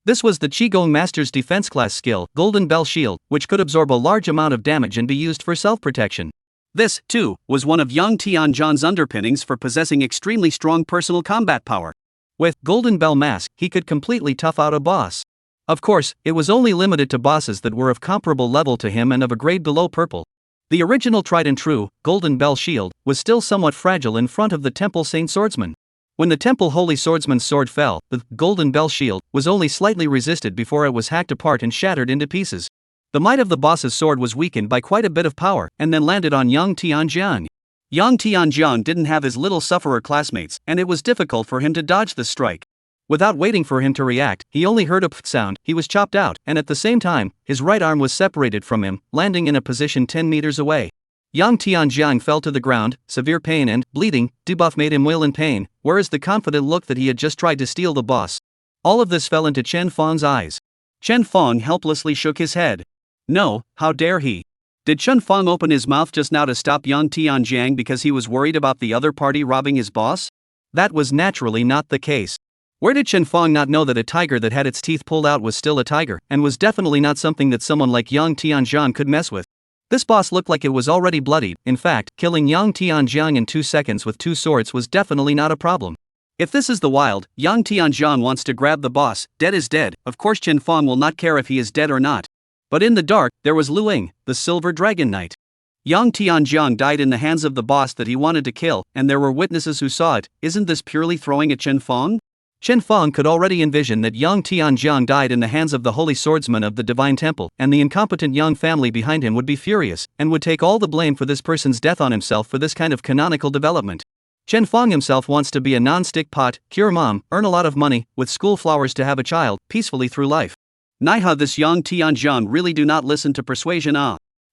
This was the Qigong Master's defense class skill, Golden Bell Shield, which could absorb a large amount of damage and be used for self-protection. This, too, was one of Yang Tianjiang's underpinnings for possessing extremely strong personal combat power. With Golden Bell Mask, he could completely tough out a boss. Of course, it was only limited to bosses that were of comparable level to him and of a grade below purple. The original tried and true, Golden Bell Shield, was still somewhat fragile in front of the Temple Saint Swordsman. When the Temple Holy Swordsman's sword fell, the Golden Bell Shield was only slightly resisted before it was hacked apart and shattered into pieces. The might of the boss's sword was weakened by quite a bit of power, and then landed on Yang Tianjiang. Yang Tianjiang didn't have his little sufferer classmates, and it was difficult for him to dodge the strike. Without waiting for him to react, he only heard a pfft sound, he was chopped out, and at the same time, his right arm was separated from him, landing in a position 10 meters away. Yang Tianjiang fell to the ground, severe pain and, bleeding, debuff made him wail in pain, whereas the confident look that he had just tried to steal the boss. All of this fell into Chen Fang's eyes. Chen Fang helplessly shook his head. No, how dare he? Did Chen Fang open his mouth just now to stop Yang Tianjiang because he was worried about the other party robbing his boss? That was naturally not the case. Where did Chen Fang not know that a tiger that had its teeth pulled out was still a tiger, and was definitely not something that someone like Yang Tianjiang could mess with? This boss looked like it was already bloodied. In fact, killing Yang Tianjiang in 2 seconds with 2 swords was definitely not a problem. If this is the wild, Yang Tianjiang wants to grab the boss, dead is dead, of course Chen Fong will not care if he is dead or not. But in the dark, there was Lu Ying, the Silver Dragon Knight. Yang Tianjiang died in the hands of the boss that he wanted to kill, and there were witnesses who saw it. Isn't this purely throwing at Chen Fong? Chen Fong could already envision that Yang Tianjiang died in the hands of the holy swordsman of the Divine Temple, and the incompetent Yang family behind him would be furious, and would take all the blame for this person's death on himself for this kind of canonical development. Chen Fong himself wants to be a non-stick pot, cure mom, earn a lot of money, with school flowers to have a child, peacefully through life. Naiha, this Yang Tianjiang really do not listen to persuasion.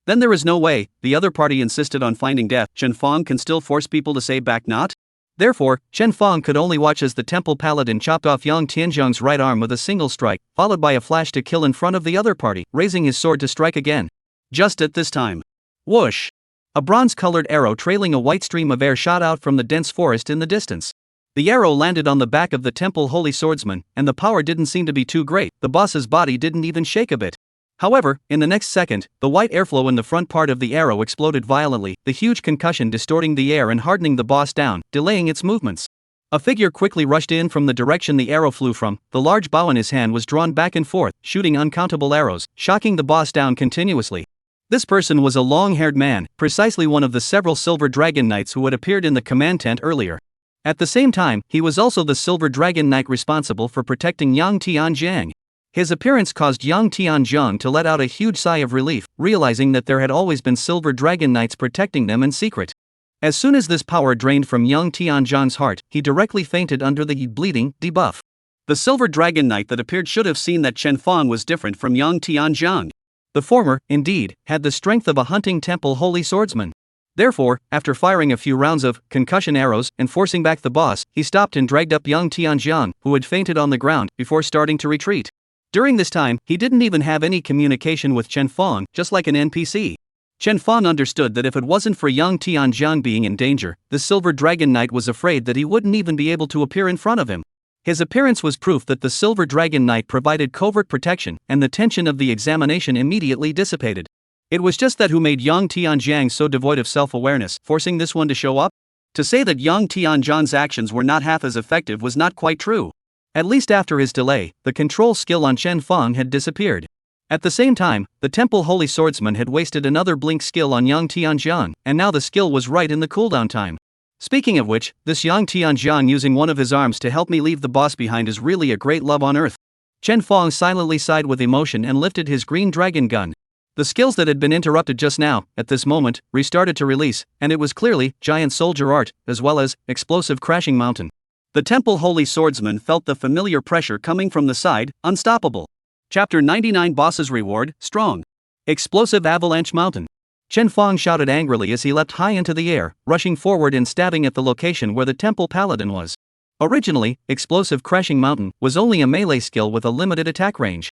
Then there is no way, the other party insisted on finding death, Chen Fong can still force people to say back not? Therefore, Chen Fong could only watch as the temple paladin chopped off Yang Tianjiang's right arm with a single strike, followed by a flash to kill in front of the other party, raising his sword to strike again. Just at this time, whoosh! A bronze-colored arrow trailing a white stream of air shot out from the dense forest in the distance. The arrow landed on the back of the temple holy swordsman, and the power didn't seem to be too great, the boss's body didn't even shake a bit. However, in the next second, the white airflow in the front part of the arrow exploded violently, the huge concussion distorting the air and hardening the boss down, delaying its movements. A figure quickly rushed in from the direction the arrow flew from, the large bow in his hand was drawn back and forth, shooting uncountable arrows, shocking the boss down continuously. This person was a long-haired man, precisely one of the several Silver Dragon Knights who had appeared in the command tent earlier. At the same time, he was also the Silver Dragon Knight responsible for protecting Yang Tianjiang. His appearance caused Yang Tianjiang to let out a huge sigh of relief, realizing that there had always been Silver Dragon Knights protecting them in secret. As soon as this power drained from Yang Tianjiang's heart, he directly fainted under the bleeding debuff. The Silver Dragon Knight that appeared should have seen that Chen Fong was different from Yang Tianjiang. The former, indeed, had the strength of a hunting temple holy swordsman. Therefore, after firing a few rounds of concussion arrows and forcing back the boss, he stopped and dragged up Yang Tianjiang, who had fainted on the ground, before starting to retreat. During this time, he didn't even have any communication with Chen Fong, just like an NPC. Chen Fong understood that if it wasn't for Yang Tianjiang being in danger, the Silver Dragon Knight was afraid that he wouldn't even be able to appear in front of him. His appearance was proof that the Silver Dragon Knight provided covert protection, and the tension of the examination immediately dissipated. It was just that who made Yang Tianjiang so devoid of self-awareness, forcing this one to show up? To say that Yang Tianjiang's actions were not half as effective was not quite true. At least after his delay, the control skill on Chen Fong had disappeared. At the same time, the Temple Holy Swordsman had wasted another blink skill on Yang Tianjiang, and now the skill was right in the cooldown time. Speaking of which, this Yang Tianjiang using one of his arms to help me leave the boss behind is really a great love on earth. Chen Fong silently sighed with emotion and lifted his green dragon gun. The skills that had been interrupted just now, at this moment, restarted to release, and it was clearly Giant Soldier Art, as well as Explosive Crashing Mountain. The Temple Holy Swordsman felt the familiar pressure coming from the side, unstoppable. Chapter 99 Boss's Reward, Strong. Explosive Avalanche Mountain. Chen Fong shouted angrily as he leapt high into the air, rushing forward and stabbing at the location where the Temple Paladin was. Originally, Explosive Crashing Mountain was only a melee skill with a limited attack range.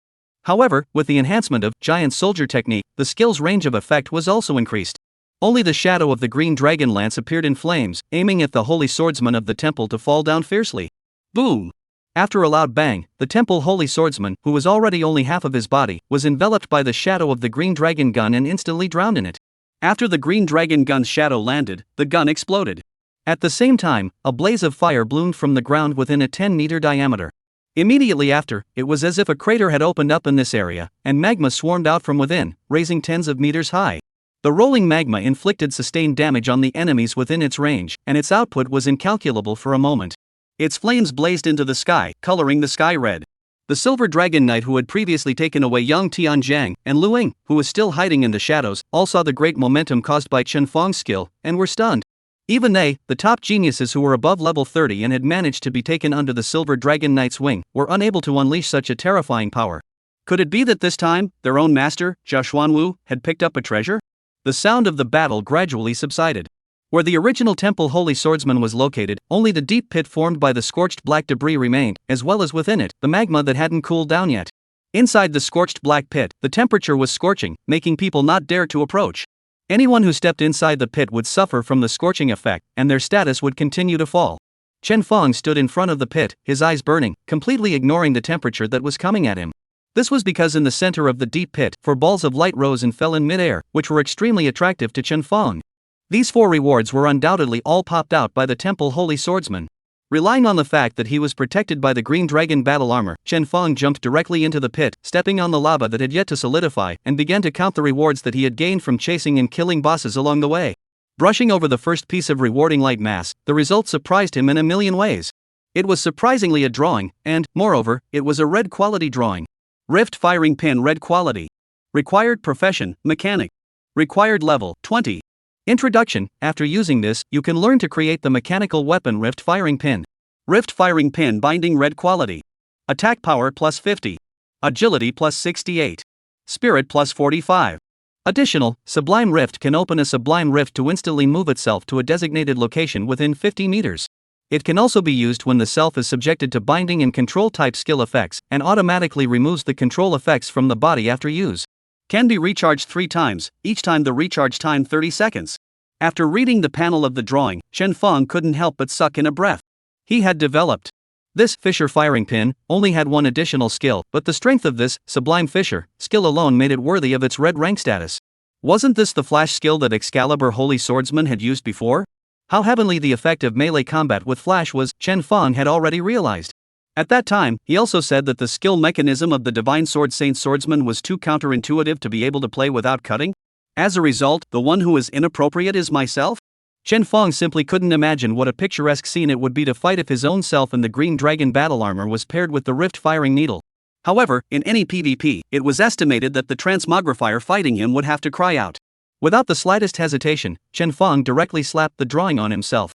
However, with the enhancement of Giant Soldier technique, the skill's range of effect was also increased. Only the shadow of the green dragon lance appeared in flames, aiming at the holy swordsman of the temple to fall down fiercely. Boom! After a loud bang, the temple holy swordsman, who was already only half of his body, was enveloped by the shadow of the green dragon gun and instantly drowned in it. After the green dragon gun's shadow landed, the gun exploded. At the same time, a blaze of fire bloomed from the ground within a 10-meter diameter. Immediately after, it was as if a crater had opened up in this area, and magma swarmed out from within, raising tens of meters high. The rolling magma inflicted sustained damage on the enemies within its range, and its output was incalculable for a moment. Its flames blazed into the sky, coloring the sky red. The Silver Dragon Knight who had previously taken away Yang Tianjiang, and Lu Ying, who was still hiding in the shadows, all saw the great momentum caused by Chen Fong's skill, and were stunned. Even they, the top geniuses who were above level 30 and had managed to be taken under the Silver Dragon Knight's wing, were unable to unleash such a terrifying power. Could it be that this time, their own master, Jia Xuanwu, had picked up a treasure? The sound of the battle gradually subsided. Where the original Temple Holy Swordsman was located, only the deep pit formed by the scorched black debris remained, as well as within it, the magma that hadn't cooled down yet. Inside the scorched black pit, the temperature was scorching, making people not dare to approach. Anyone who stepped inside the pit would suffer from the scorching effect, and their status would continue to fall. Chen Fong stood in front of the pit, his eyes burning, completely ignoring the temperature that was coming at him. This was because in the center of the deep pit, 4 balls of light rose and fell in midair, which were extremely attractive to Chen Fong. These 4 rewards were undoubtedly all popped out by the Temple Holy Swordsman. Relying on the fact that he was protected by the green dragon battle armor, Chen Feng jumped directly into the pit, stepping on the lava that had yet to solidify, and began to count the rewards that he had gained from chasing and killing bosses along the way. Brushing over the first piece of rewarding light mass, the result surprised him in a million ways. It was surprisingly a drawing, and, moreover, it was a red quality drawing. Rift firing pin red quality. Required profession, mechanic. Required level, 20. Introduction. After using this, you can learn to create the mechanical weapon rift firing pin. Rift firing pin binding red quality. Attack power plus 50. Agility plus 68. Spirit plus 45. Additional, Sublime Rift can open a Sublime Rift to instantly move itself to a designated location within 50 meters. It can also be used when the self is subjected to binding and control type skill effects, and automatically removes the control effects from the body after use. Can be recharged 3 times, each time the recharge time 30 seconds. After reading the panel of the drawing, Chen Feng couldn't help but suck in a breath. He had developed. This Fisher firing pin only had one additional skill, but the strength of this Sublime Fisher skill alone made it worthy of its red rank status. Wasn't this the flash skill that Excalibur Holy Swordsman had used before? How heavenly the effect of melee combat with flash was, Chen Feng had already realized. At that time, he also said that the skill mechanism of the Divine Sword Saint Swordsman was too counterintuitive to be able to play without cutting. As a result, the one who is inappropriate is myself? Chen Feng simply couldn't imagine what a picturesque scene it would be to fight if his own self in the green dragon battle armor was paired with the rift firing needle. However, in any PvP, it was estimated that the transmogrifier fighting him would have to cry out. Without the slightest hesitation, Chen Feng directly slapped the drawing on himself.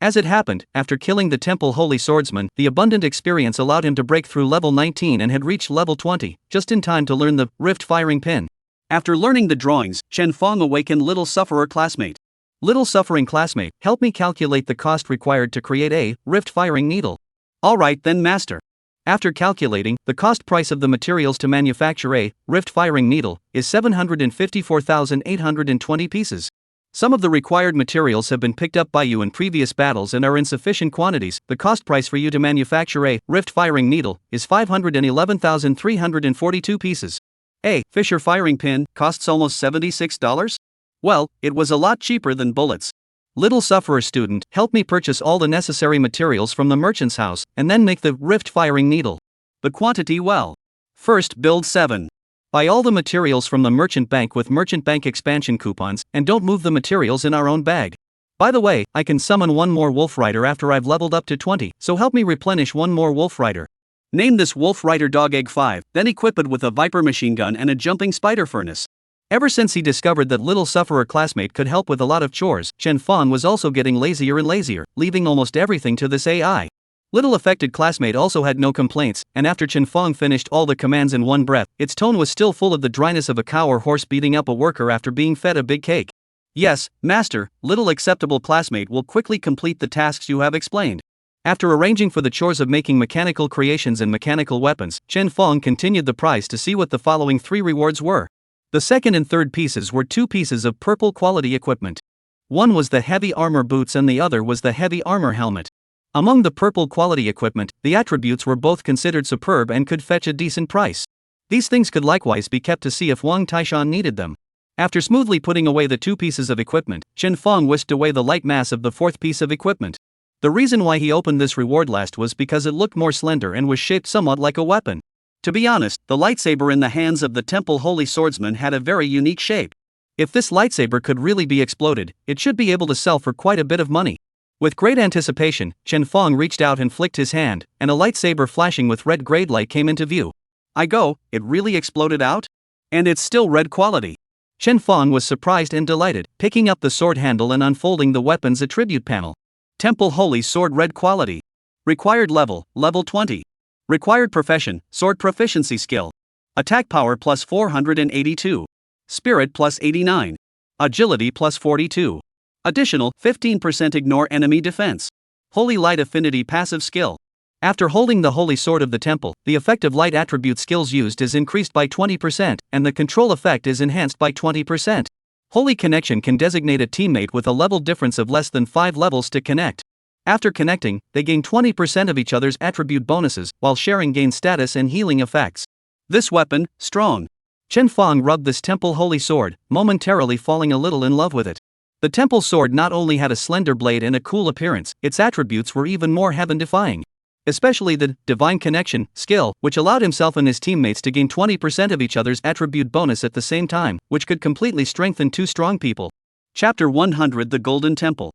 As it happened, after killing the Temple Holy Swordsman, the abundant experience allowed him to break through level 19 and had reached level 20, just in time to learn the rift firing pin. After learning the drawings, Chen Feng awakened Little Sufferer Classmate. Little Suffering Classmate, help me calculate the cost required to create a rift firing needle. Alright then, Master. After calculating, the cost price of the materials to manufacture a rift firing needle is 754,820 pieces. Some of the required materials have been picked up by you in previous battles and are in sufficient quantities. The cost price for you to manufacture a rift firing needle is 511,342 pieces. A Fisher firing pin costs almost $76? Well, it was a lot cheaper than bullets. Little Sufferer Student, help me purchase all the necessary materials from the merchant's house and then make the rift firing needle. The quantity well. First build 7. Buy all the materials from the merchant bank with merchant bank expansion coupons, and don't move the materials in our own bag. By the way, I can summon one more Wolf Rider after I've leveled up to 20, so help me replenish one more Wolf Rider. Name this Wolf Rider Dog Egg 5, then equip it with a Viper machine gun and a jumping spider furnace. Ever since he discovered that Little Sufferer Classmate could help with a lot of chores, Chen Feng was also getting lazier and lazier, leaving almost everything to this AI. Little Affected Classmate also had no complaints, and after Chen Feng finished all the commands in one breath, its tone was still full of the dryness of a cow or horse beating up a worker after being fed a big cake. Yes, Master, Little Acceptable Classmate will quickly complete the tasks you have explained. After arranging for the chores of making mechanical creations and mechanical weapons, Chen Feng continued the prize to see what the following 3 rewards were. The second and third pieces were 2 pieces of purple quality equipment. One was the heavy armor boots and the other was the heavy armor helmet. Among the purple quality equipment, the attributes were both considered superb and could fetch a decent price. These things could likewise be kept to see if Wang Taishan needed them. After smoothly putting away the 2 pieces of equipment, Chen Feng whisked away the light mass of the 4th piece of equipment. The reason why he opened this reward last was because it looked more slender and was shaped somewhat like a weapon. To be honest, the lightsaber in the hands of the Temple Holy Swordsman had a very unique shape. If this lightsaber could really be exploded, it should be able to sell for quite a bit of money. With great anticipation, Chen Feng reached out and flicked his hand, and a lightsaber flashing with red grade light came into view. It really exploded out? And it's still red quality. Chen Feng was surprised and delighted, picking up the sword handle and unfolding the weapon's attribute panel. Temple Holy Sword red quality. Required level, level 20. Required profession, sword proficiency skill. Attack power plus 482. Spirit plus 89. Agility plus 42. Additional, 15% ignore enemy defense. Holy Light Affinity passive skill. After holding the Holy Sword of the Temple, the effective light attribute skills used is increased by 20%, and the control effect is enhanced by 20%. Holy Connection can designate a teammate with a level difference of less than 5 levels to connect. After connecting, they gain 20% of each other's attribute bonuses, while sharing gains status and healing effects. This weapon, strong. Chen Feng rubbed this Temple Holy Sword, momentarily falling a little in love with it. The temple sword not only had a slender blade and a cool appearance, its attributes were even more heaven-defying. Especially the divine connection skill, which allowed himself and his teammates to gain 20% of each other's attribute bonus at the same time, which could completely strengthen two strong people. Chapter 100: The Golden Temple.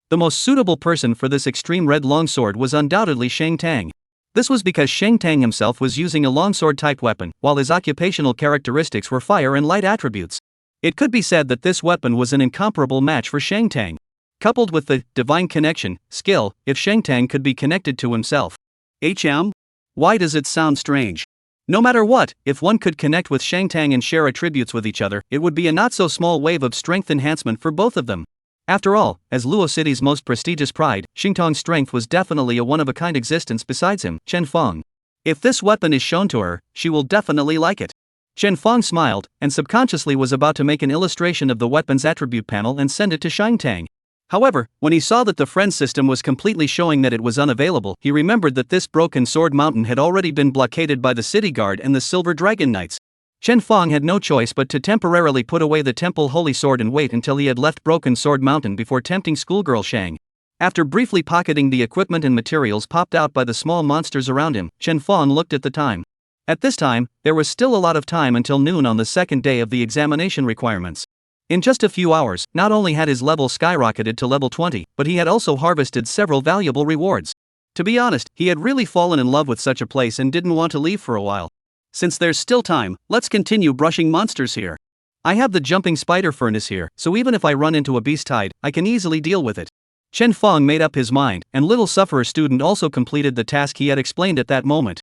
The most suitable person for this extreme red longsword was undoubtedly Shang Tang. This was because Shang Tang himself was using a longsword-type weapon, while his occupational characteristics were fire and light attributes. It could be said that this weapon was an incomparable match for Shang Tang. Coupled with the divine connection skill, if Shang Tang could be connected to himself. Why does it sound strange? No matter what, if one could connect with Shang Tang and share attributes with each other, it would be a not-so-small wave of strength enhancement for both of them. After all, as Luo City's most prestigious pride, Shang Tang's strength was definitely a one-of-a-kind existence besides him, Chen Feng. If this weapon is shown to her, she will definitely like it. Chen Feng smiled, and subconsciously was about to make an illustration of the weapon's attribute panel and send it to Shang Tang. However, when he saw that the friend system was completely showing that it was unavailable, he remembered that this broken sword mountain had already been blockaded by the city guard and the Silver Dragon Knights. Chen Feng had no choice but to temporarily put away the temple holy sword and wait until he had left Broken Sword Mountain before tempting schoolgirl Shang. After briefly pocketing the equipment and materials popped out by the small monsters around him, Chen Feng looked at the time. At this time, there was still a lot of time until noon on the second day of the examination requirements. In just a few hours, not only had his level skyrocketed to level 20, but he had also harvested several valuable rewards. To be honest, he had really fallen in love with such a place and didn't want to leave for a while. Since there's still time, let's continue brushing monsters here. I have the jumping spider furnace here, so even if I run into a beast tide, I can easily deal with it. Chen Feng made up his mind, and Little Sufferer student also completed the task he had explained at that moment.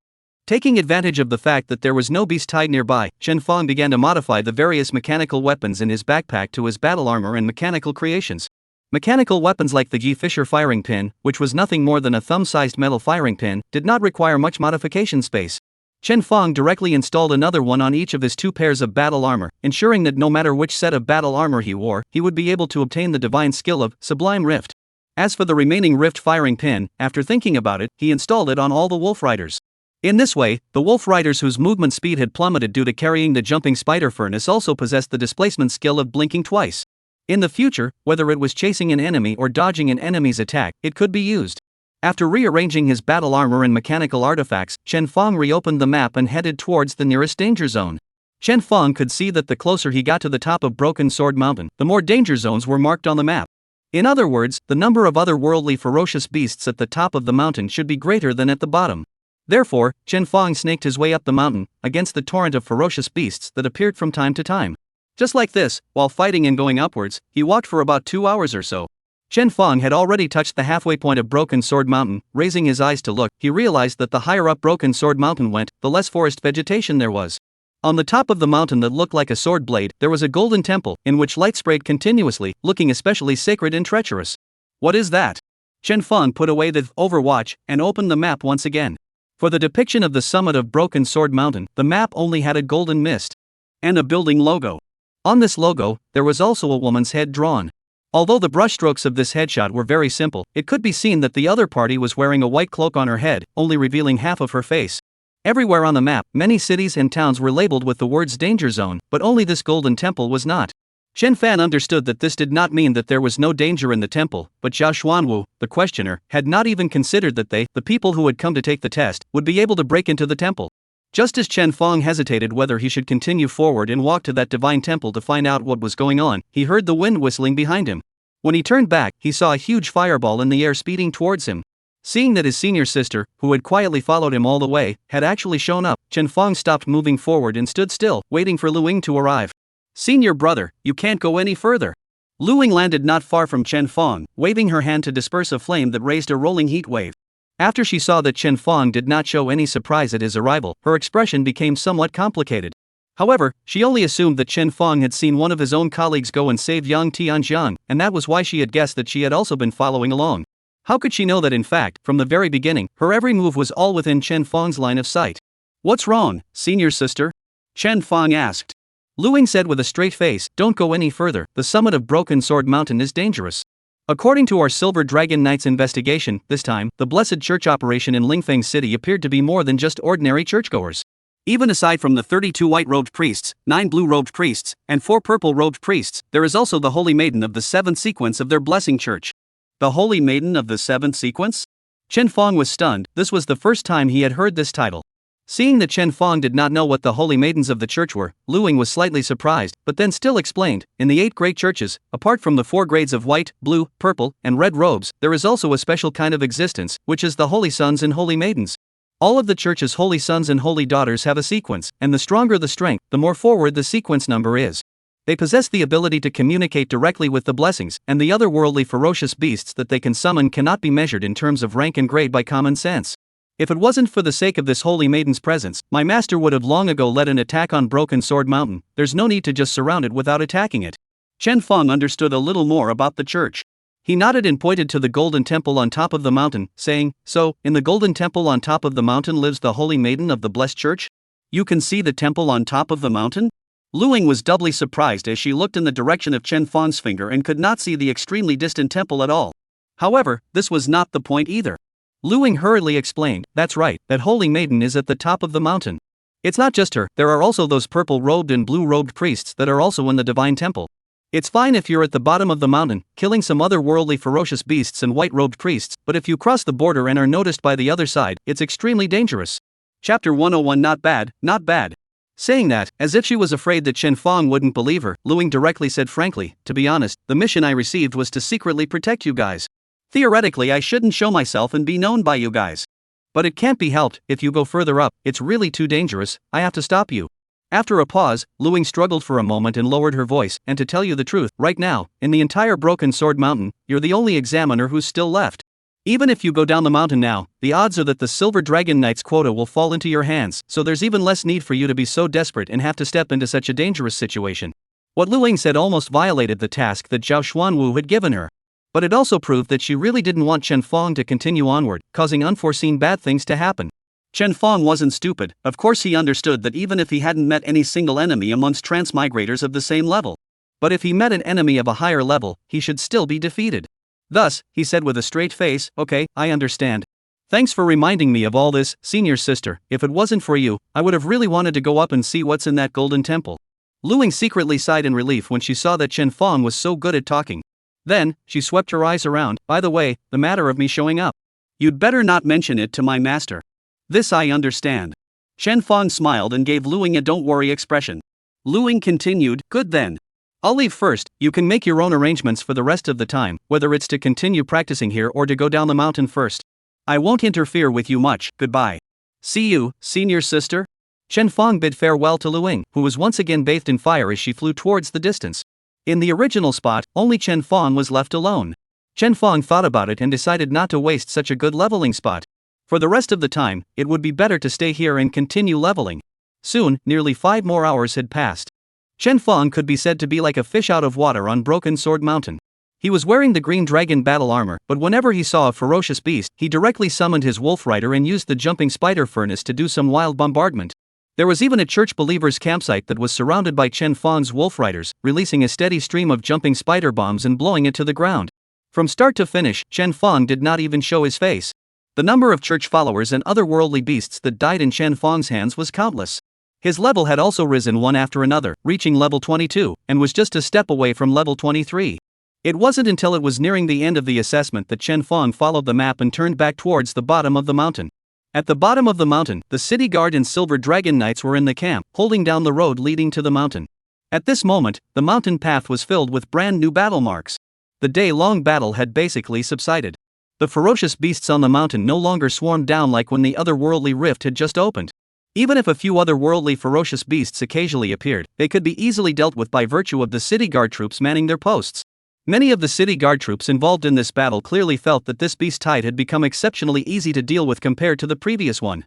Taking advantage of the fact that there was no beast tide nearby, Chen Feng began to modify the various mechanical weapons in his backpack to his battle armor and mechanical creations. Mechanical weapons like the Yi Fisher firing pin, which was nothing more than a thumb-sized metal firing pin, did not require much modification space. Chen Feng directly installed another one on each of his two pairs of battle armor, ensuring that no matter which set of battle armor he wore, he would be able to obtain the divine skill of Sublime Rift. As for the remaining Rift firing pin, after thinking about it, he installed it on all the Wolf Riders. In this way, the Wolf Riders whose movement speed had plummeted due to carrying the jumping spider furnace also possessed the displacement skill of blinking twice. In the future, whether it was chasing an enemy or dodging an enemy's attack, it could be used. After rearranging his battle armor and mechanical artifacts, Chen Feng reopened the map and headed towards the nearest danger zone. Chen Feng could see that the closer he got to the top of Broken Sword Mountain, the more danger zones were marked on the map. In other words, the number of otherworldly ferocious beasts at the top of the mountain should be greater than at the bottom. Therefore, Chen Feng snaked his way up the mountain, against the torrent of ferocious beasts that appeared from time to time. Just like this, while fighting and going upwards, he walked for about 2 hours or so. Chen Feng had already touched the halfway point of Broken Sword Mountain. Raising his eyes to look, he realized that the higher up Broken Sword Mountain went, the less forest vegetation there was. On the top of the mountain that looked like a sword blade, there was a golden temple, in which light sprayed continuously, looking especially sacred and treacherous. What is that? Chen Feng put away the Overwatch, and opened the map once again. For the depiction of the summit of Broken Sword Mountain, the map only had a golden mist. And a building logo. On this logo, there was also a woman's head drawn. Although the brushstrokes of this headshot were very simple, it could be seen that the other party was wearing a white cloak on her head, only revealing half of her face. Everywhere on the map, many cities and towns were labeled with the words Danger Zone, but only this golden temple was not. Chen Fan understood that this did not mean that there was no danger in the temple, but Zhao Xuanwu, the questioner, had not even considered that they, the people who had come to take the test, would be able to break into the temple. Just as Chen Feng hesitated whether he should continue forward and walk to that divine temple to find out what was going on, he heard the wind whistling behind him. When he turned back, he saw a huge fireball in the air speeding towards him. Seeing that his senior sister, who had quietly followed him all the way, had actually shown up, Chen Feng stopped moving forward and stood still, waiting for Lu Ying to arrive. "Senior brother, you can't go any further." Lu Ying landed not far from Chen Feng, waving her hand to disperse a flame that raised a rolling heat wave. After she saw that Chen Feng did not show any surprise at his arrival, her expression became somewhat complicated. However, she only assumed that Chen Feng had seen one of his own colleagues go and save Yang Tianjiang, and that was why she had guessed that she had also been following along. How could she know that in fact, from the very beginning, her every move was all within Chen Feng's line of sight? "What's wrong, senior sister?" Chen Feng asked. Lu Ying said with a straight face, "Don't go any further, the summit of Broken Sword Mountain is dangerous. According to our Silver Dragon Knight's investigation, this time, the Blessed Church operation in Lingfeng City appeared to be more than just ordinary churchgoers. Even aside from the 32 white-robed priests, 9 blue-robed priests, and 4 purple-robed priests, there is also the Holy Maiden of the 7th sequence of their blessing church. The Holy Maiden of the 7th sequence? Chen Fong was stunned. This was the first time he had heard this title. Seeing that Chen Fong did not know what the Holy Maidens of the church were, Lu Ying was slightly surprised, but then still explained, in the 8 great churches, apart from the 4 grades of white, blue, purple, and red robes, there is also a special kind of existence, which is the Holy Sons and Holy Maidens. All of the church's holy sons and holy daughters have a sequence, and the stronger the strength, the more forward the sequence number is. They possess the ability to communicate directly with the blessings, and the otherworldly ferocious beasts that they can summon cannot be measured in terms of rank and grade by common sense. If it wasn't for the sake of this holy maiden's presence, my master would have long ago led an attack on Broken Sword Mountain. There's no need to just surround it without attacking it. Chen Fong understood a little more about the church. He nodded and pointed to the golden temple on top of the mountain, saying, "So, in the golden temple on top of the mountain lives the Holy Maiden of the Blessed Church? You can see the temple on top of the mountain?" Lu Ying was doubly surprised as she looked in the direction of Chen Fong's finger and could not see the extremely distant temple at all. However, this was not the point either. Lu Ying hurriedly explained, "That's right, that Holy Maiden is at the top of the mountain. It's not just her, there are also those purple-robed and blue-robed priests that are also in the divine temple. It's fine if you're at the bottom of the mountain, killing some otherworldly ferocious beasts and white-robed priests, but if you cross the border and are noticed by the other side, it's extremely dangerous." Chapter 101. Not bad, not bad. Saying that, as if she was afraid that Chen Fong wouldn't believe her, Lu Ying directly said, "Frankly, to be honest, the mission I received was to secretly protect you guys. Theoretically, I shouldn't show myself and be known by you guys. But it can't be helped, if you go further up, it's really too dangerous, I have to stop you." After a pause, Lu Ying struggled for a moment and lowered her voice, "And to tell you the truth, right now, in the entire Broken Sword Mountain, you're the only examiner who's still left. Even if you go down the mountain now, the odds are that the Silver Dragon Knight's quota will fall into your hands, so there's even less need for you to be so desperate and have to step into such a dangerous situation." What Lu Ying said almost violated the task that Zhao Xuanwu had given her. But it also proved that she really didn't want Chen Fong to continue onward, causing unforeseen bad things to happen. Chen Fong wasn't stupid. Of course he understood that even if he hadn't met any single enemy amongst transmigrators of the same level. But if he met an enemy of a higher level, he should still be defeated. Thus, he said with a straight face, "Okay, I understand. Thanks for reminding me of all this, senior sister. If it wasn't for you, I would have really wanted to go up and see what's in that golden temple." Lu Ying secretly sighed in relief when she saw that Chen Fong was so good at talking. Then, she swept her eyes around. "By the way, the matter of me showing up. You'd better not mention it to my master." "This I understand." Chen Fong smiled and gave Lu Ying a don't worry expression. Lu Ying continued, "Good then. I'll leave first, you can make your own arrangements for the rest of the time, whether it's to continue practicing here or to go down the mountain first. I won't interfere with you much, goodbye. See you, senior sister." Chen Fong bid farewell to Lu Ying, who was once again bathed in fire as she flew towards the distance. In the original spot, only Chen Fong was left alone. Chen Fong thought about it and decided not to waste such a good leveling spot. For the rest of the time, it would be better to stay here and continue leveling. Soon, nearly 5 more hours had passed. Chen Fong could be said to be like a fish out of water on Broken Sword Mountain. He was wearing the green dragon battle armor, but whenever he saw a ferocious beast, he directly summoned his wolf rider and used the jumping spider furnace to do some wild bombardment. There was even a church believers' campsite that was surrounded by Chen Fong's wolf riders, releasing a steady stream of jumping spider bombs and blowing it to the ground. From start to finish, Chen Fong did not even show his face. The number of church followers and otherworldly beasts that died in Chen Fong's hands was countless. His level had also risen one after another, reaching level 22, and was just a step away from level 23. It wasn't until it was nearing the end of the assessment that Chen Fong followed the map and turned back towards the bottom of the mountain. At the bottom of the mountain, the city guard and Silver Dragon Knights were in the camp, holding down the road leading to the mountain. At this moment, the mountain path was filled with brand new battle marks. The day-long battle had basically subsided. The ferocious beasts on the mountain no longer swarmed down like when the otherworldly rift had just opened. Even if a few otherworldly ferocious beasts occasionally appeared, they could be easily dealt with by virtue of the city guard troops manning their posts. Many of the city guard troops involved in this battle clearly felt that this beast tide had become exceptionally easy to deal with compared to the previous one.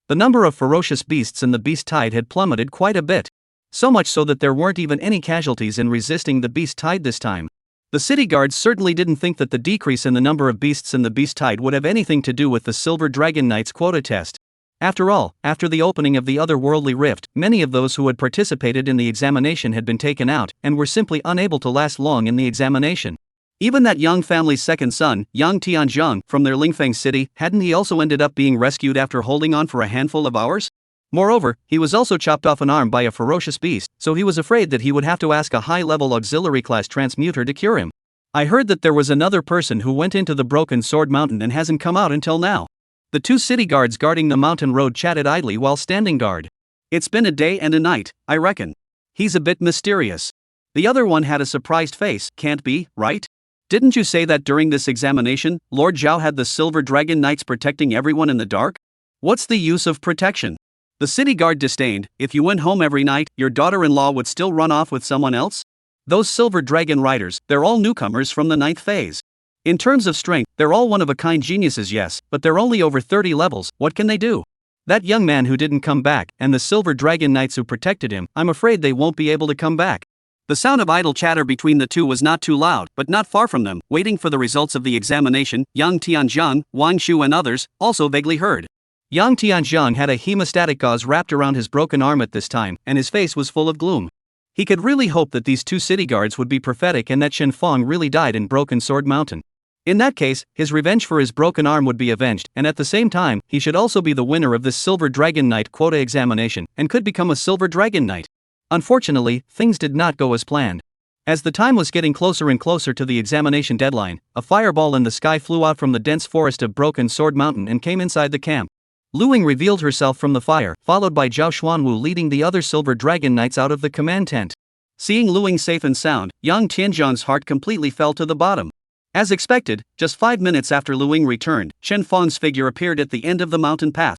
The number of ferocious beasts in the beast tide had plummeted quite a bit. So much so that there weren't even any casualties in resisting the beast tide this time. The city guards certainly didn't think that the decrease in the number of beasts in the beast tide would have anything to do with the Silver Dragon Knight's quota test. After all, after the opening of the otherworldly rift, many of those who had participated in the examination had been taken out, and were simply unable to last long in the examination. Even that Yang family's second son, Yang Tianzhong, from their Lingfeng city, hadn't he also ended up being rescued after holding on for a handful of hours? Moreover, he was also chopped off an arm by a ferocious beast, so he was afraid that he would have to ask a high-level auxiliary class transmuter to cure him. I heard that there was another person who went into the Broken Sword Mountain and hasn't come out until now. The two city guards guarding the mountain road chatted idly while standing guard. It's been a day and a night, I reckon. He's a bit mysterious. The other one had a surprised face, can't be, right? Didn't you say that during this examination, Lord Zhao had the Silver Dragon Knights protecting everyone in the dark? What's the use of protection? The city guard disdained. If you went home every night, your daughter-in-law would still run off with someone else? Those Silver Dragon Riders, they're all newcomers from the 9th phase. In terms of strength, they're all one-of-a-kind geniuses, yes, but they're only over 30 levels, what can they do? That young man who didn't come back, and the Silver Dragon Knights who protected him, I'm afraid they won't be able to come back. The sound of idle chatter between the two was not too loud, but not far from them, waiting for the results of the examination, Yang Tianzhang, Wang Shu and others, also vaguely heard. Yang Tianzhang had a hemostatic gauze wrapped around his broken arm at this time, and his face was full of gloom. He could really hope that these two city guards would be prophetic and that Shen Feng really died in Broken Sword Mountain. In that case, his revenge for his broken arm would be avenged, and at the same time, he should also be the winner of this Silver Dragon Knight quota examination, and could become a Silver Dragon Knight. Unfortunately, things did not go as planned. As the time was getting closer and closer to the examination deadline, a fireball in the sky flew out from the dense forest of Broken Sword Mountain and came inside the camp. Lu Ying revealed herself from the fire, followed by Zhao Xuanwu leading the other Silver Dragon Knights out of the command tent. Seeing Lu Ying safe and sound, Yang Tianzhang's heart completely fell to the bottom. As expected, just 5 minutes after Lu Ying returned, Shen Feng's figure appeared at the end of the mountain path.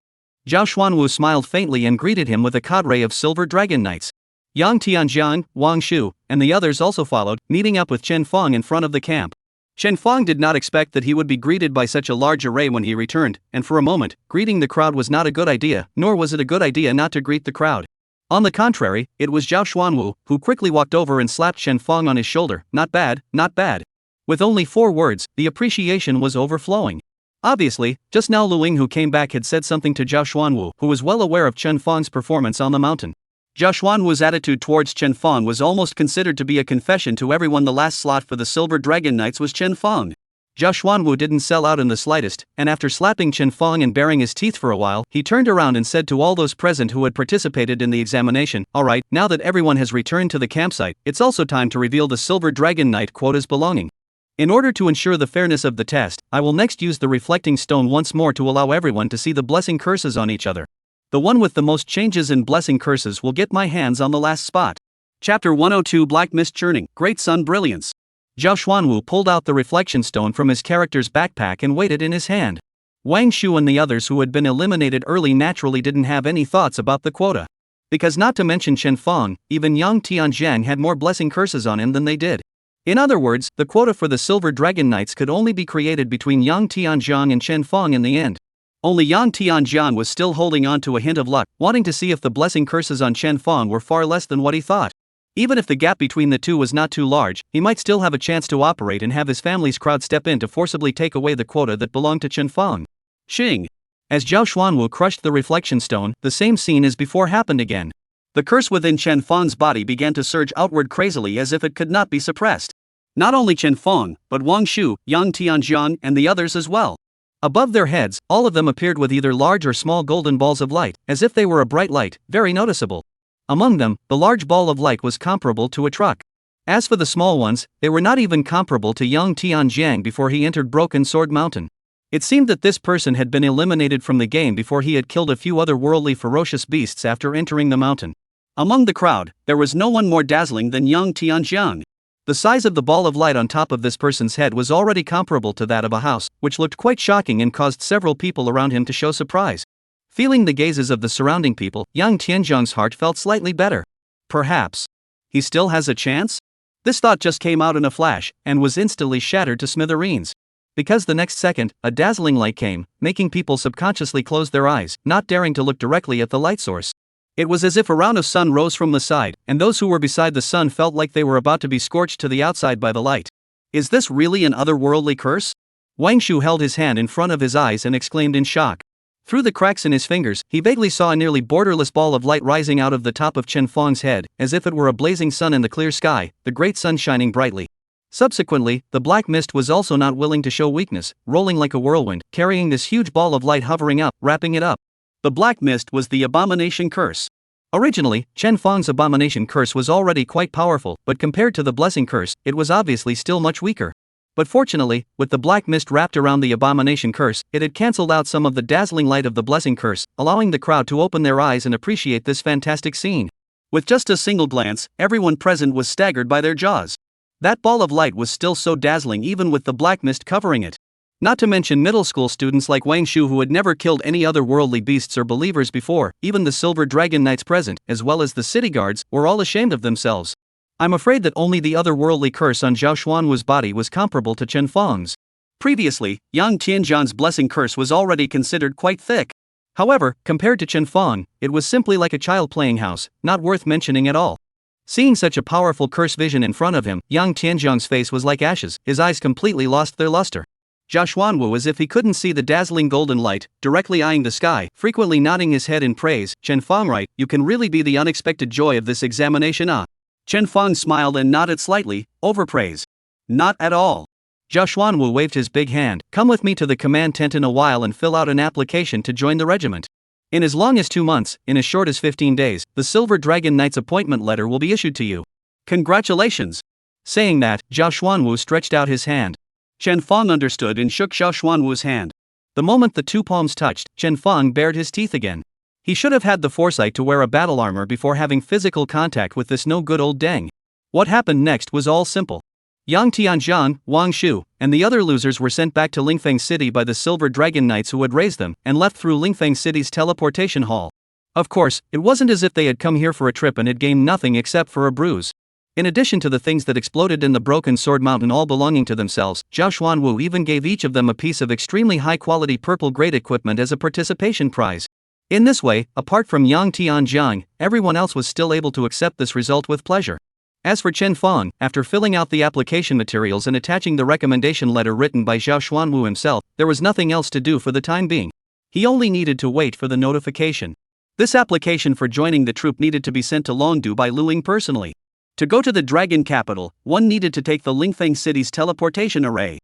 Zhao Xuanwu smiled faintly and greeted him with a cadre of Silver Dragon Knights. Yang Tianzhang, Wang Shu, and the others also followed, meeting up with Shen Feng in front of the camp. Shen Feng did not expect that he would be greeted by such a large array when he returned, and for a moment, greeting the crowd was not a good idea, nor was it a good idea not to greet the crowd. On the contrary, it was Zhao Xuanwu, who quickly walked over and slapped Shen Feng on his shoulder. Not bad, not bad. With only 4 words, the appreciation was overflowing. Obviously, just now Lu Ying who came back had said something to Zhao Xuanwu, who was well aware of Shen Feng's performance on the mountain. Zhao Xuanwu's attitude towards Shen Feng was almost considered to be a confession to everyone. The last slot for the Silver Dragon Knights was Shen Feng. Zhao Xuanwu didn't sell out in the slightest, and after slapping Shen Feng and baring his teeth for a while, he turned around and said to all those present who had participated in the examination, "Alright, now that everyone has returned to the campsite, it's also time to reveal the Silver Dragon Knight quotas belonging. In order to ensure the fairness of the test, I will next use the reflecting stone once more to allow everyone to see the blessing curses on each other. The one with the most changes in blessing curses will get my hands on the last spot." Chapter 102 Black Mist Churning, Great Sun Brilliance. Zhao Xuanwu pulled out the reflection stone from his character's backpack and weighed it in his hand. Wang Shu and the others who had been eliminated early naturally didn't have any thoughts about the quota. Because not to mention Shen Feng, even Yang Tianzhang had more blessing curses on him than they did. In other words, the quota for the Silver Dragon Knights could only be created between Yang Tianzhang and Shen Feng in the end. Only Yang Tianzhang was still holding on to a hint of luck, wanting to see if the blessing curses on Shen Feng were far less than what he thought. Even if the gap between the two was not too large, he might still have a chance to operate and have his family's crowd step in to forcibly take away the quota that belonged to Shen Feng. Xing. As Zhao Xuanwu crushed the reflection stone, the same scene as before happened again. The curse within Shen Feng's body began to surge outward crazily as if it could not be suppressed. Not only Shen Feng, but Wang Shu, Yang Tianzhang, and the others as well. Above their heads, all of them appeared with either large or small golden balls of light, as if they were a bright light, very noticeable. Among them, the large ball of light was comparable to a truck. As for the small ones, they were not even comparable to Yang Tianzhang before he entered Broken Sword Mountain. It seemed that this person had been eliminated from the game before he had killed a few otherworldly ferocious beasts after entering the mountain. Among the crowd, there was no one more dazzling than Yang Tianzhang. The size of the ball of light on top of this person's head was already comparable to that of a house, which looked quite shocking and caused several people around him to show surprise. Feeling the gazes of the surrounding people, Yang Tianzhang's heart felt slightly better. Perhaps he still has a chance? This thought just came out in a flash, and was instantly shattered to smithereens. Because the next second, a dazzling light came, making people subconsciously close their eyes, not daring to look directly at the light source. It was as if a round of sun rose from the side, and those who were beside the sun felt like they were about to be scorched to the outside by the light. Is this really an otherworldly curse? Wang Shu held his hand in front of his eyes and exclaimed in shock. Through the cracks in his fingers, he vaguely saw a nearly borderless ball of light rising out of the top of Shen Feng's head, as if it were a blazing sun in the clear sky, the great sun shining brightly. Subsequently, the black mist was also not willing to show weakness, rolling like a whirlwind, carrying this huge ball of light hovering up, wrapping it up. The black mist was the abomination curse. Originally, Chen Fang's abomination curse was already quite powerful, but compared to the blessing curse, it was obviously still much weaker. But fortunately, with the black mist wrapped around the abomination curse, it had cancelled out some of the dazzling light of the blessing curse, allowing the crowd to open their eyes and appreciate this fantastic scene. With just a single glance, everyone present was staggered by their jaws. That ball of light was still so dazzling even with the black mist covering it. Not to mention middle school students like Wang Shu who had never killed any other worldly beasts or believers before, even the Silver Dragon Knights present, as well as the city guards, were all ashamed of themselves. I'm afraid that only the otherworldly curse on Zhao Xuanwu's body was comparable to Chen Fang's. Previously, Yang Tianjian's blessing curse was already considered quite thick. However, compared to Chen Fang, it was simply like a child playing house, not worth mentioning at all. Seeing such a powerful curse vision in front of him, Yang Tianjiang's face was like ashes, his eyes completely lost their luster. Zhao Xuanwu, as if he couldn't see the dazzling golden light, directly eyeing the sky, frequently nodding his head in praise. Chen Fang, right, you can really be the unexpected joy of this examination, ah. Chen Fang smiled and nodded slightly, overpraise. Not at all. Zhao Xuanwu waved his big hand. Come with me to the command tent in a while and fill out an application to join the regiment. In as long as 2 months, in as short as 15 days, the Silver Dragon Knight's appointment letter will be issued to you. Congratulations. Saying that, Zhao Xuanwu stretched out his hand. Chen Fang understood and shook Zhao Xuanwu's hand. The moment the two palms touched, Chen Fang bared his teeth again. He should have had the foresight to wear a battle armor before having physical contact with this no good old Deng. What happened next was all simple. Yang Tianjian, Wang Shu, and the other losers were sent back to Lingfeng City by the Silver Dragon Knights who had raised them, and left through Lingfeng City's teleportation hall. Of course, it wasn't as if they had come here for a trip and had gained nothing except for a bruise. In addition to the things that exploded in the Broken Sword Mountain all belonging to themselves, Zhao Xuanwu even gave each of them a piece of extremely high-quality purple-grade equipment as a participation prize. In this way, apart from Yang Tianjiang, everyone else was still able to accept this result with pleasure. As for Chen Fang, after filling out the application materials and attaching the recommendation letter written by Zhao Xuanwu himself, there was nothing else to do for the time being. He only needed to wait for the notification. This application for joining the troop needed to be sent to Longdu by Lu Ying personally. To go to the Dragon Capital, one needed to take the Lingfeng City's teleportation array.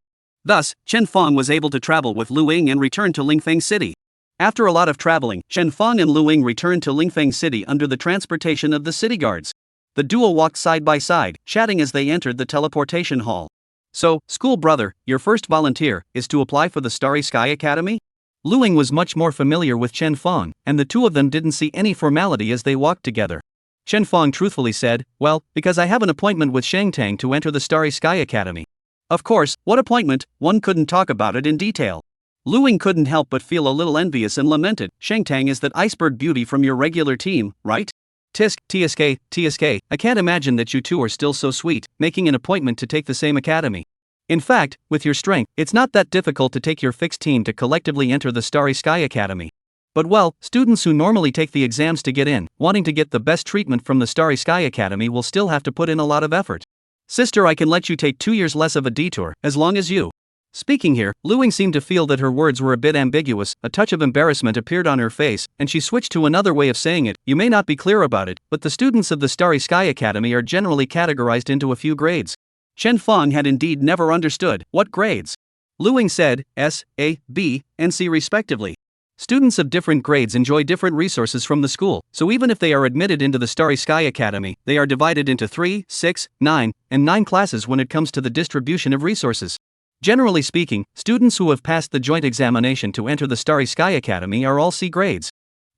Thus, Chen Fang was able to travel with Lu Ying and return to Lingfeng City. After a lot of traveling, Chen Fang and Lu Ying returned to Lingfeng City under the transportation of the city guards. The duo walked side by side, chatting as they entered the teleportation hall. So, school brother, your first volunteer is to apply for the Starry Sky Academy? Lu Ying was much more familiar with Chen Fang, and the two of them didn't see any formality as they walked together. Chen Fang truthfully said, well, because I have an appointment with Shang Tang to enter the Starry Sky Academy. Of course, what appointment? One couldn't talk about it in detail. Lu Ying couldn't help but feel a little envious and lamented. Shang Tang is that iceberg beauty from your regular team, right? TSK, I can't imagine that you two are still so sweet, making an appointment to take the same academy. In fact, with your strength, it's not that difficult to take your fixed team to collectively enter the Starry Sky Academy. But well, students who normally take the exams to get in, wanting to get the best treatment from the Starry Sky Academy will still have to put in a lot of effort. Sister, I can let you take 2 years less of a detour, as long as you. Speaking here, Lu Ying seemed to feel that her words were a bit ambiguous, a touch of embarrassment appeared on her face, and she switched to another way of saying it. You may not be clear about it, but the students of the Starry Sky Academy are generally categorized into a few grades. Chen Fang had indeed never understood. What grades? Lu Ying said, S, A, B, and C respectively. Students of different grades enjoy different resources from the school, so even if they are admitted into the Starry Sky Academy, they are divided into 3, 6, 9, and 9 classes when it comes to the distribution of resources. Generally speaking, students who have passed the joint examination to enter the Starry Sky Academy are all C grades.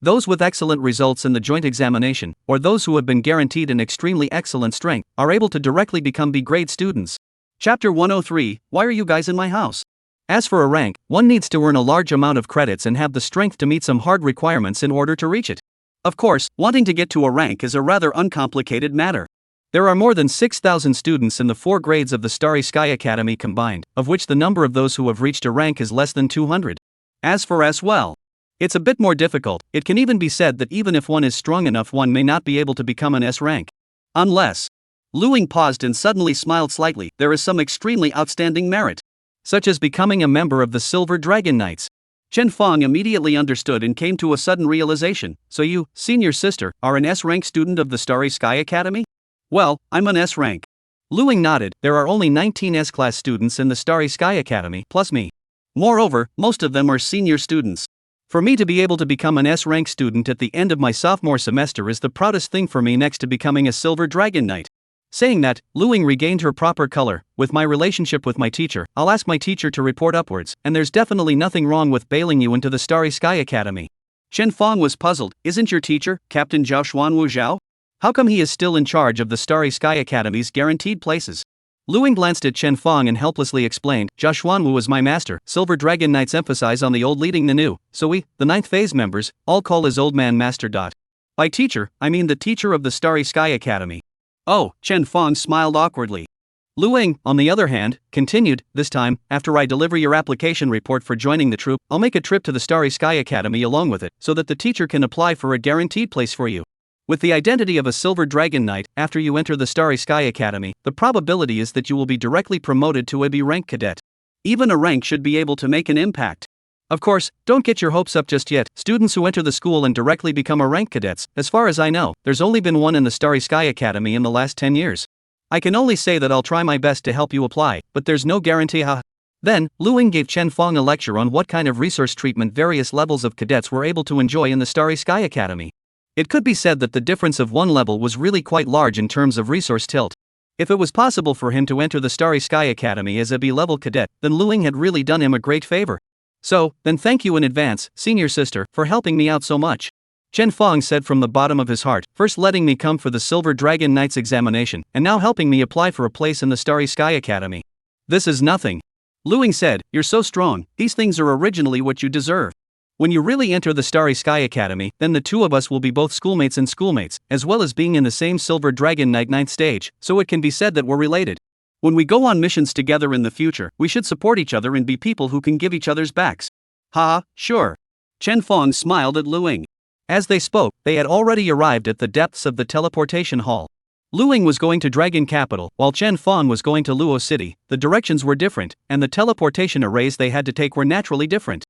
Those with excellent results in the joint examination, or those who have been guaranteed an extremely excellent strength, are able to directly become B grade students. Chapter 103, Why are you guys in my house? As for a rank, one needs to earn a large amount of credits and have the strength to meet some hard requirements in order to reach it. Of course, wanting to get to a rank is a rather uncomplicated matter. There are more than 6,000 students in the 4 grades of the Starry Sky Academy combined, of which the number of those who have reached a rank is less than 200. As for S, well, it's a bit more difficult. It can even be said that even if one is strong enough, one may not be able to become an S rank. Unless. Lu Ying paused and suddenly smiled slightly. There is some extremely outstanding merit, such as becoming a member of the Silver Dragon Knights. Chen Fang immediately understood and came to a sudden realization. So you, senior sister, are an S-rank student of the Starry Sky Academy? Well, I'm an S rank. Lu Ying nodded. There are only 19 S-class students in the Starry Sky Academy, plus me. Moreover, most of them are senior students. For me to be able to become an S-rank student at the end of my sophomore semester is the proudest thing for me next to becoming a Silver Dragon Knight. Saying that, Luing regained her proper color. With my relationship with my teacher, I'll ask my teacher to report upwards, and there's definitely nothing wrong with bailing you into the Starry Sky Academy. Chen Fong was puzzled. Isn't your teacher, Captain Zhao Xuanwu Zhao? How come he is still in charge of the Starry Sky Academy's guaranteed places? Luing glanced at Chen Fong and helplessly explained, Zhao Xuanwu was my master. Silver Dragon Knights emphasize on the old leading the new, so we, the 9th phase members, all call his old man master. By teacher, I mean the teacher of the Starry Sky Academy. Oh, Chen Fong smiled awkwardly. Luing, on the other hand, continued, this time, after I deliver your application report for joining the troupe, I'll make a trip to the Starry Sky Academy along with it, so that the teacher can apply for a guaranteed place for you. With the identity of a Silver Dragon Knight, after you enter the Starry Sky Academy, the probability is that you will be directly promoted to a B rank cadet. Even a rank should be able to make an impact. Of course, don't get your hopes up just yet. Students who enter the school and directly become a rank cadets, as far as I know, there's only been one in the Starry Sky Academy in the last 10 years. I can only say that I'll try my best to help you apply, but there's no guarantee. Then, Luing gave Chen Fong a lecture on what kind of resource treatment various levels of cadets were able to enjoy in the Starry Sky Academy. It could be said that the difference of one level was really quite large in terms of resource tilt. If it was possible for him to enter the Starry Sky Academy as a B-level cadet, then Luing had really done him a great favor. So, then thank you in advance, senior sister, for helping me out so much. Chen Fong said from the bottom of his heart, first letting me come for the Silver Dragon Knight's examination, and now helping me apply for a place in the Starry Sky Academy. This is nothing. Luing said, you're so strong, these things are originally what you deserve. When you really enter the Starry Sky Academy, then the two of us will be both schoolmates and schoolmates, as well as being in the same Silver Dragon Knight 9th stage, so it can be said that we're related. When we go on missions together in the future, we should support each other and be people who can give each other's backs. Haha, sure. Chen Fong smiled at Luing. As they spoke, they had already arrived at the depths of the teleportation hall. Luing was going to Dragon Capital, while Chen Fong was going to Luo City. The directions were different, and the teleportation arrays they had to take were naturally different.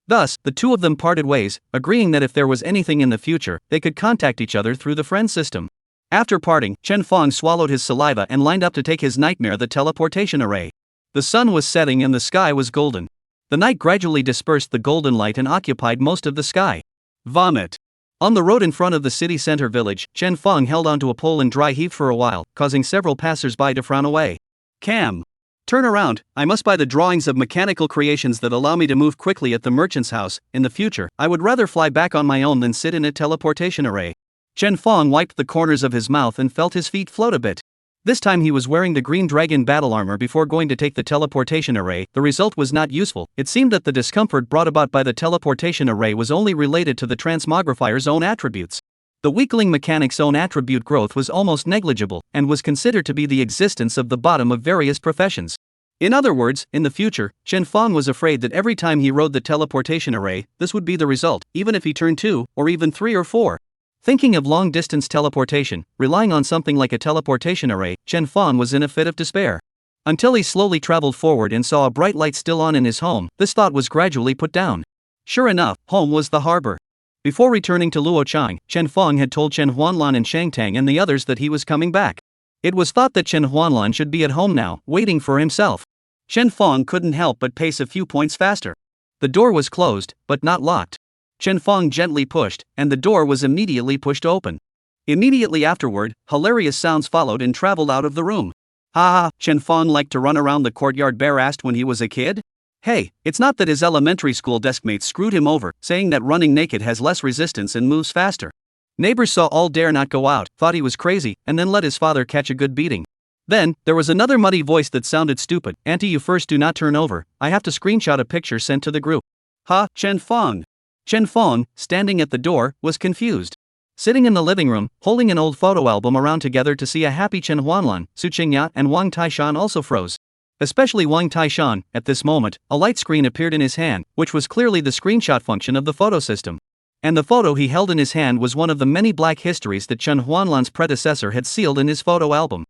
Thus, the two of them parted ways, agreeing that if there was anything in the future, they could contact each other through the friend system. After parting, Chen Fong swallowed his saliva and lined up to take his nightmare, the teleportation array. The sun was setting and the sky was golden. The night gradually dispersed the golden light and occupied most of the sky. Vomit. On the road in front of the city center village, Chen Fong held onto a pole and dry heaved for a while, causing several passers-by to frown away. Cam. Turn around, I must buy the drawings of mechanical creations that allow me to move quickly at the merchant's house. In the future, I would rather fly back on my own than sit in a teleportation array. Chen Fong wiped the corners of his mouth and felt his feet float a bit. This time he was wearing the green dragon battle armor before going to take the teleportation array. The result was not useful. It seemed that the discomfort brought about by the teleportation array was only related to the transmogrifier's own attributes. The weakling mechanic's own attribute growth was almost negligible, and was considered to be the existence of the bottom of various professions. In other words, in the future, Chen Fong was afraid that every time he rode the teleportation array, this would be the result, even if he turned 2, or even 3 or 4. Thinking of long-distance teleportation, relying on something like a teleportation array, Chen Fong was in a fit of despair. Until he slowly traveled forward and saw a bright light still on in his home, this thought was gradually put down. Sure enough, home was the harbor. Before returning to Luochang, Chen Fong had told Chen Huanlan and Shang Tang and the others that he was coming back. It was thought that Chen Huanlan should be at home now, waiting for himself. Chen Fong couldn't help but pace a few points faster. The door was closed, but not locked. Chen Fong gently pushed, and the door was immediately pushed open. Immediately afterward, hilarious sounds followed and traveled out of the room. Ha! Chen Fong liked to run around the courtyard bare-assed when he was a kid? Hey, it's not that his elementary school deskmates screwed him over, saying that running naked has less resistance and moves faster. Neighbors saw all dare not go out, thought he was crazy, and then let his father catch a good beating. Then, there was another muddy voice that sounded stupid. Auntie, you first do not turn over, I have to screenshot a picture sent to the group. Ha! Chen Fong. Chen Fong, standing at the door, was confused. Sitting in the living room, holding an old photo album around together to see a happy Chen Huanlan, Su Qingya and Wang Taishan also froze. Especially Wang Taishan. At this moment, a light screen appeared in his hand, which was clearly the screenshot function of the photo system. And the photo he held in his hand was one of the many black histories that Chen Huanlan's predecessor had sealed in his photo album.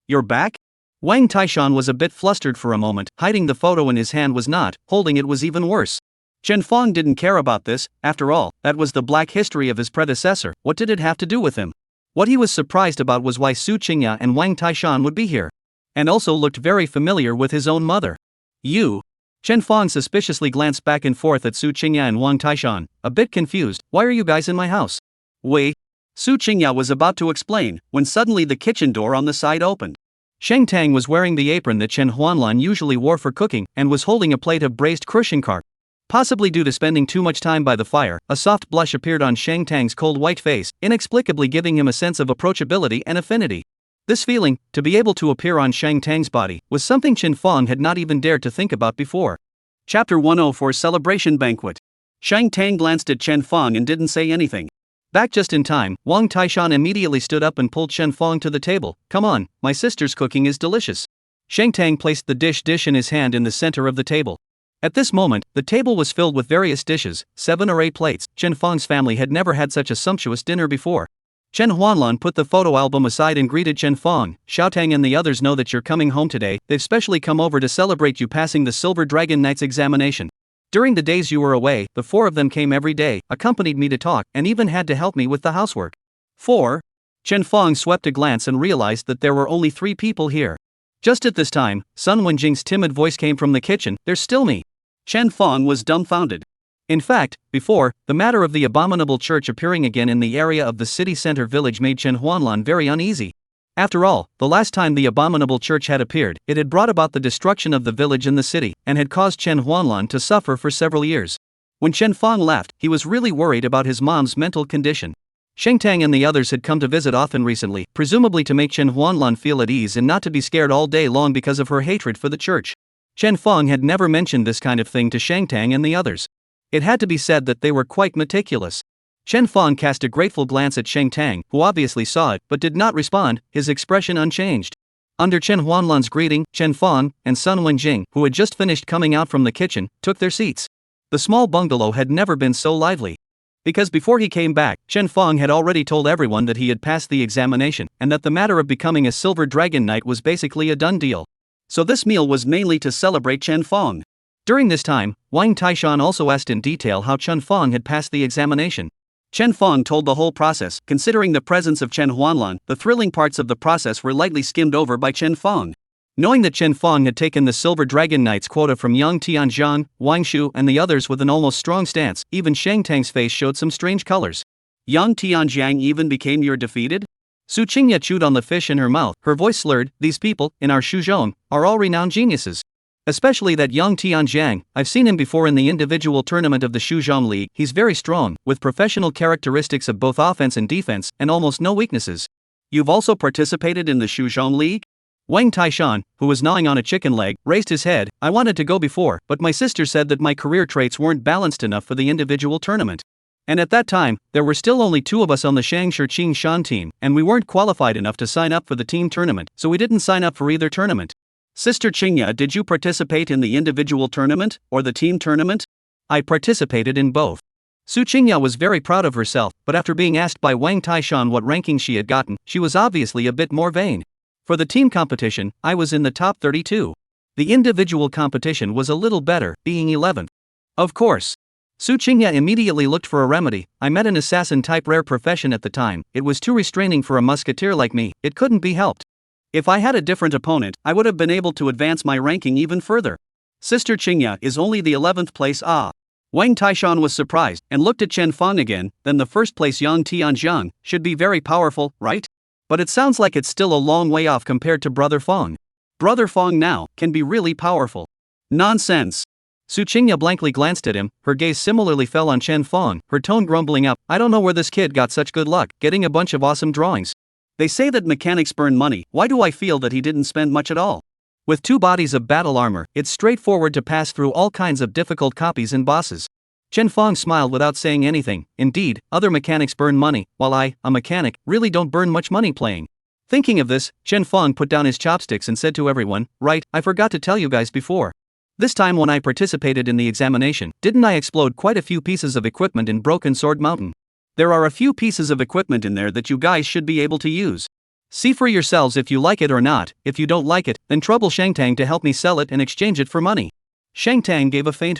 You're back? Wang Taishan was a bit flustered for a moment. Hiding the photo in his hand was not, holding it was even worse. Chen Fong didn't care about this. After all, that was the black history of his predecessor. What did it have to do with him? What he was surprised about was why Su Qingya and Wang Taishan would be here. And also looked very familiar with his own mother. You. Chen Fong suspiciously glanced back and forth at Su Qingya and Wang Taishan, a bit confused. Why are you guys in my house? Wait. Su Qingya was about to explain, when suddenly the kitchen door on the side opened. Shang Tang was wearing the apron that Chen Huanlan usually wore for cooking and was holding a plate of braised crushing carp. Possibly due to spending too much time by the fire, a soft blush appeared on Shang Tang's cold white face, inexplicably giving him a sense of approachability and affinity. This feeling, to be able to appear on Shang Tang's body, was something Chen Fong had not even dared to think about before. Chapter 104 Celebration Banquet. Shang Tang glanced at Chen Fong and didn't say anything. Back just in time, Wang Taishan immediately stood up and pulled Chen Fong to the table. Come on, my sister's cooking is delicious. Shang Tang placed the dish in his hand in the center of the table. At this moment, the table was filled with various dishes, 7 or 8 plates. Chen Fong's family had never had such a sumptuous dinner before. Chen Huanlan put the photo album aside and greeted Chen Fong. Xiao Tang and the others know that you're coming home today. They've specially come over to celebrate you passing the Silver Dragon Knight's examination. During the days you were away, the 4 of them came every day, accompanied me to talk, and even had to help me with the housework. 4? Chen Fong swept a glance and realized that there were only 3 people here. Just at this time, Sun Wenjing's timid voice came from the kitchen. There's still me. Chen Fong was dumbfounded. In fact, before, the matter of the abominable church appearing again in the area of the city center village made Chen Huanlan very uneasy. After all, the last time the abominable church had appeared, it had brought about the destruction of the village and the city, and had caused Chen Huanlan to suffer for several years. When Chen Fong left, he was really worried about his mom's mental condition. Shang Tang and the others had come to visit often recently, presumably to make Chen Huanlan feel at ease and not to be scared all day long because of her hatred for the church. Chen Fong had never mentioned this kind of thing to Shang Tang and the others. It had to be said that they were quite meticulous. Chen Fong cast a grateful glance at Shang Tang, who obviously saw it but did not respond, his expression unchanged. Under Chen Huanlan's greeting, Chen Fong and Sun Wenjing, who had just finished coming out from the kitchen, took their seats. The small bungalow had never been so lively. Because before he came back, Chen Fong had already told everyone that he had passed the examination, and that the matter of becoming a Silver Dragon Knight was basically a done deal. So this meal was mainly to celebrate Chen Fong. During this time, Wang Taishan also asked in detail how Chen Fong had passed the examination. Chen Fong told the whole process. Considering the presence of Chen Huanlan, the thrilling parts of the process were lightly skimmed over by Chen Fong. Knowing that Chen Fong had taken the Silver Dragon Knight's quota from Yang Tianjiang, Wang Shu and the others with an almost strong stance, even Shang Tang's face showed some strange colors. Yang Tianjiang even became your defeated? Su Qingya chewed on the fish in her mouth, her voice slurred. These people, in our Shuzhong, are all renowned geniuses. Especially that Yang Tianjiang, I've seen him before in the individual tournament of the Shuzhong League. He's very strong, with professional characteristics of both offense and defense, and almost no weaknesses. You've also participated in the Shuzhong League? Wang Taishan, who was gnawing on a chicken leg, raised his head. I wanted to go before, but my sister said that my career traits weren't balanced enough for the individual tournament. And at that time, there were still only 2 of us on the Shang Shiqing Shan team, and we weren't qualified enough to sign up for the team tournament, so we didn't sign up for either tournament. Sister Qingya, did you participate in the individual tournament, or the team tournament? I participated in both. Su Qingya was very proud of herself, but after being asked by Wang Taishan what ranking she had gotten, she was obviously a bit more vain. For the team competition, I was in the top 32. The individual competition was a little better, being 11th. Of course. Su Qingya immediately looked for a remedy. I met an assassin-type rare profession at the time. It was too restraining for a musketeer like me. It couldn't be helped. If I had a different opponent, I would have been able to advance my ranking even further. Sister Qingya is only the 11th place. Wang Taishan was surprised, and looked at Chen Fong again. Then the first place Yang Tianjiang should be very powerful, right? But it sounds like it's still a long way off compared to Brother Fong. Brother Fong now can be really powerful. Nonsense. Su Qingya blankly glanced at him, her gaze similarly fell on Chen Fong, her tone grumbling up. I don't know where this kid got such good luck, getting a bunch of awesome drawings. They say that mechanics burn money. Why do I feel that he didn't spend much at all? With 2 bodies of battle armor, it's straightforward to pass through all kinds of difficult copies and bosses. Chen Fong smiled without saying anything. Indeed, other mechanics burn money, while I, a mechanic, really don't burn much money playing. Thinking of this, Chen Fong put down his chopsticks and said to everyone, right, I forgot to tell you guys before. This time when I participated in the examination, didn't I explode quite a few pieces of equipment in Broken Sword Mountain? There are a few pieces of equipment in there that you guys should be able to use. See for yourselves if you like it or not. If you don't like it, then trouble Shang Tang to help me sell it and exchange it for money. Shang Tang gave a faint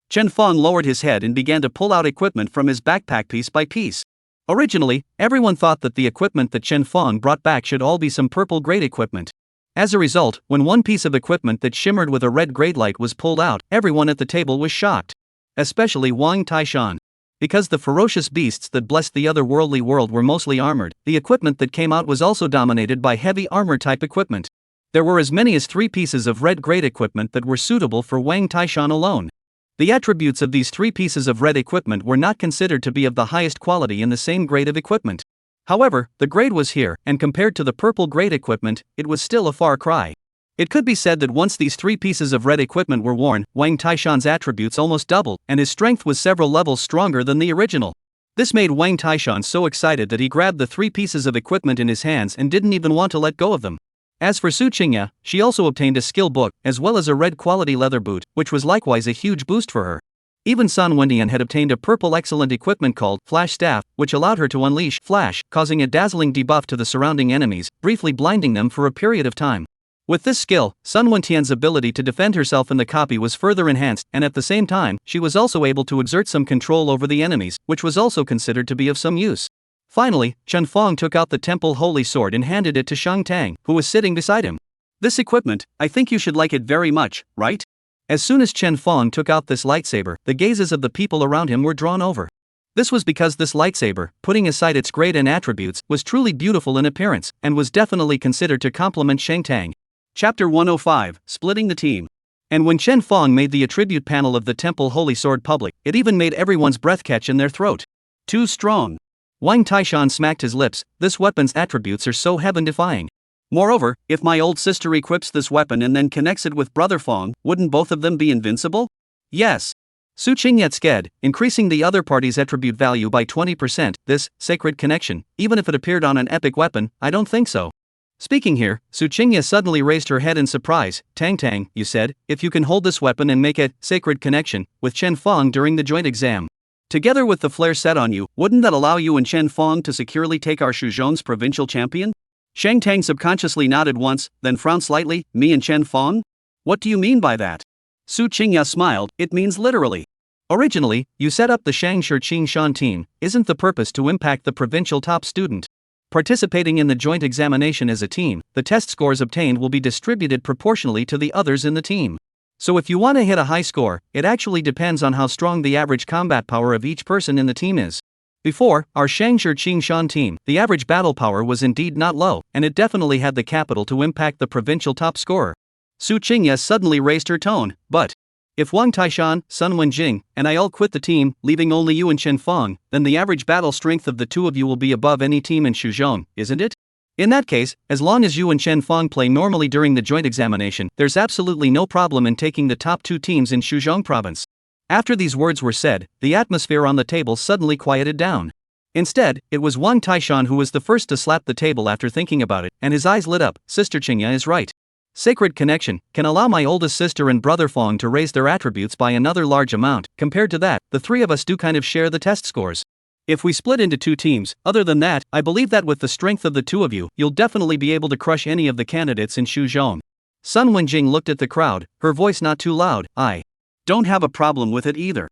Chen Fong lowered his head and began to pull out equipment from his backpack piece by piece. Originally, everyone thought that the equipment that Chen Fong brought back should all be some purple grade equipment. As a result, when one piece of equipment that shimmered with a red grade light was pulled out, everyone at the table was shocked. Especially Wang Taishan. Because the ferocious beasts that blessed the otherworldly world were mostly armored, the equipment that came out was also dominated by heavy armor-type equipment. There were as many as 3 pieces of red grade equipment that were suitable for Wang Taishan alone. The attributes of these 3 pieces of red equipment were not considered to be of the highest quality in the same grade of equipment. However, the grade was here, and compared to the purple grade equipment, it was still a far cry. It could be said that once these 3 pieces of red equipment were worn, Wang Taishan's attributes almost doubled, and his strength was several levels stronger than the original. This made Wang Taishan so excited that he grabbed the 3 pieces of equipment in his hands and didn't even want to let go of them. As for Su Qingya, she also obtained a skill book, as well as a red quality leather boot, which was likewise a huge boost for her. Even Sun Wendian had obtained a purple excellent equipment called Flash Staff, which allowed her to unleash Flash, causing a dazzling debuff to the surrounding enemies, briefly blinding them for a period of time. With this skill, Sun Wentian's ability to defend herself in the copy was further enhanced, and at the same time, she was also able to exert some control over the enemies, which was also considered to be of some use. Finally, Chen Fong took out the temple holy sword and handed it to Shang Tang, who was sitting beside him. This equipment, I think you should like it very much, right? As soon as Chen Fong took out this lightsaber, the gazes of the people around him were drawn over. This was because this lightsaber, putting aside its grade and attributes, was truly beautiful in appearance, and was definitely considered to complement Shang Tang. Chapter 105, Splitting the Team. And when Chen Fong made the attribute panel of the Temple Holy Sword public, it even made everyone's breath catch in their throat. Too strong. Wang Taishan smacked his lips. This weapon's attributes are so heaven-defying. Moreover, if my old sister equips this weapon and then connects it with Brother Fong, wouldn't both of them be invincible? Yes. Su Qingyat sked, increasing the other party's attribute value by 20%, this sacred connection, even if it appeared on an epic weapon, I don't think so. Speaking here, Su Qingya suddenly raised her head in surprise. Tang, you said, if you can hold this weapon and make it sacred connection with Chen Fong during the joint exam. Together with the flare set on you, wouldn't that allow you and Chen Fong to securely take our Shuzhong's provincial champion? Shang Tang subconsciously nodded once, then frowned slightly. Me and Chen Fong? What do you mean by that? Su Qingya smiled. It means literally. Originally, you set up the Shang Qing Shan team. Isn't the purpose to impact the provincial top student? Participating in the joint examination as a team, the test scores obtained will be distributed proportionally to the others in the team. So if you want to hit a high score, it actually depends on how strong the average combat power of each person in the team is. Before, our Shang Qing Shan team, the average battle power was indeed not low, and it definitely had the capital to impact the provincial top scorer. Su Qingya suddenly raised her tone, but if Wang Taishan, Sun Wenjing, and I all quit the team, leaving only you and Chen Fong, then the average battle strength of the two of you will be above any team in Shuzhong, isn't it? In that case, as long as you and Chen Fong play normally during the joint examination, there's absolutely no problem in taking the top 2 teams in Shuzhong province. After these words were said, the atmosphere on the table suddenly quieted down. Instead, it was Wang Taishan who was the first to slap the table after thinking about it, and his eyes lit up. Sister Qingya is right. Sacred connection can allow my oldest sister and brother Fong to raise their attributes by another large amount. Compared to that, the 3 of us do kind of share the test scores. If we split into 2 teams, other than that, I believe that with the strength of the 2 of you, you'll definitely be able to crush any of the candidates in Shuzhong. Sun Wenjing looked at the crowd, her voice not too loud. I don't have a problem with it either.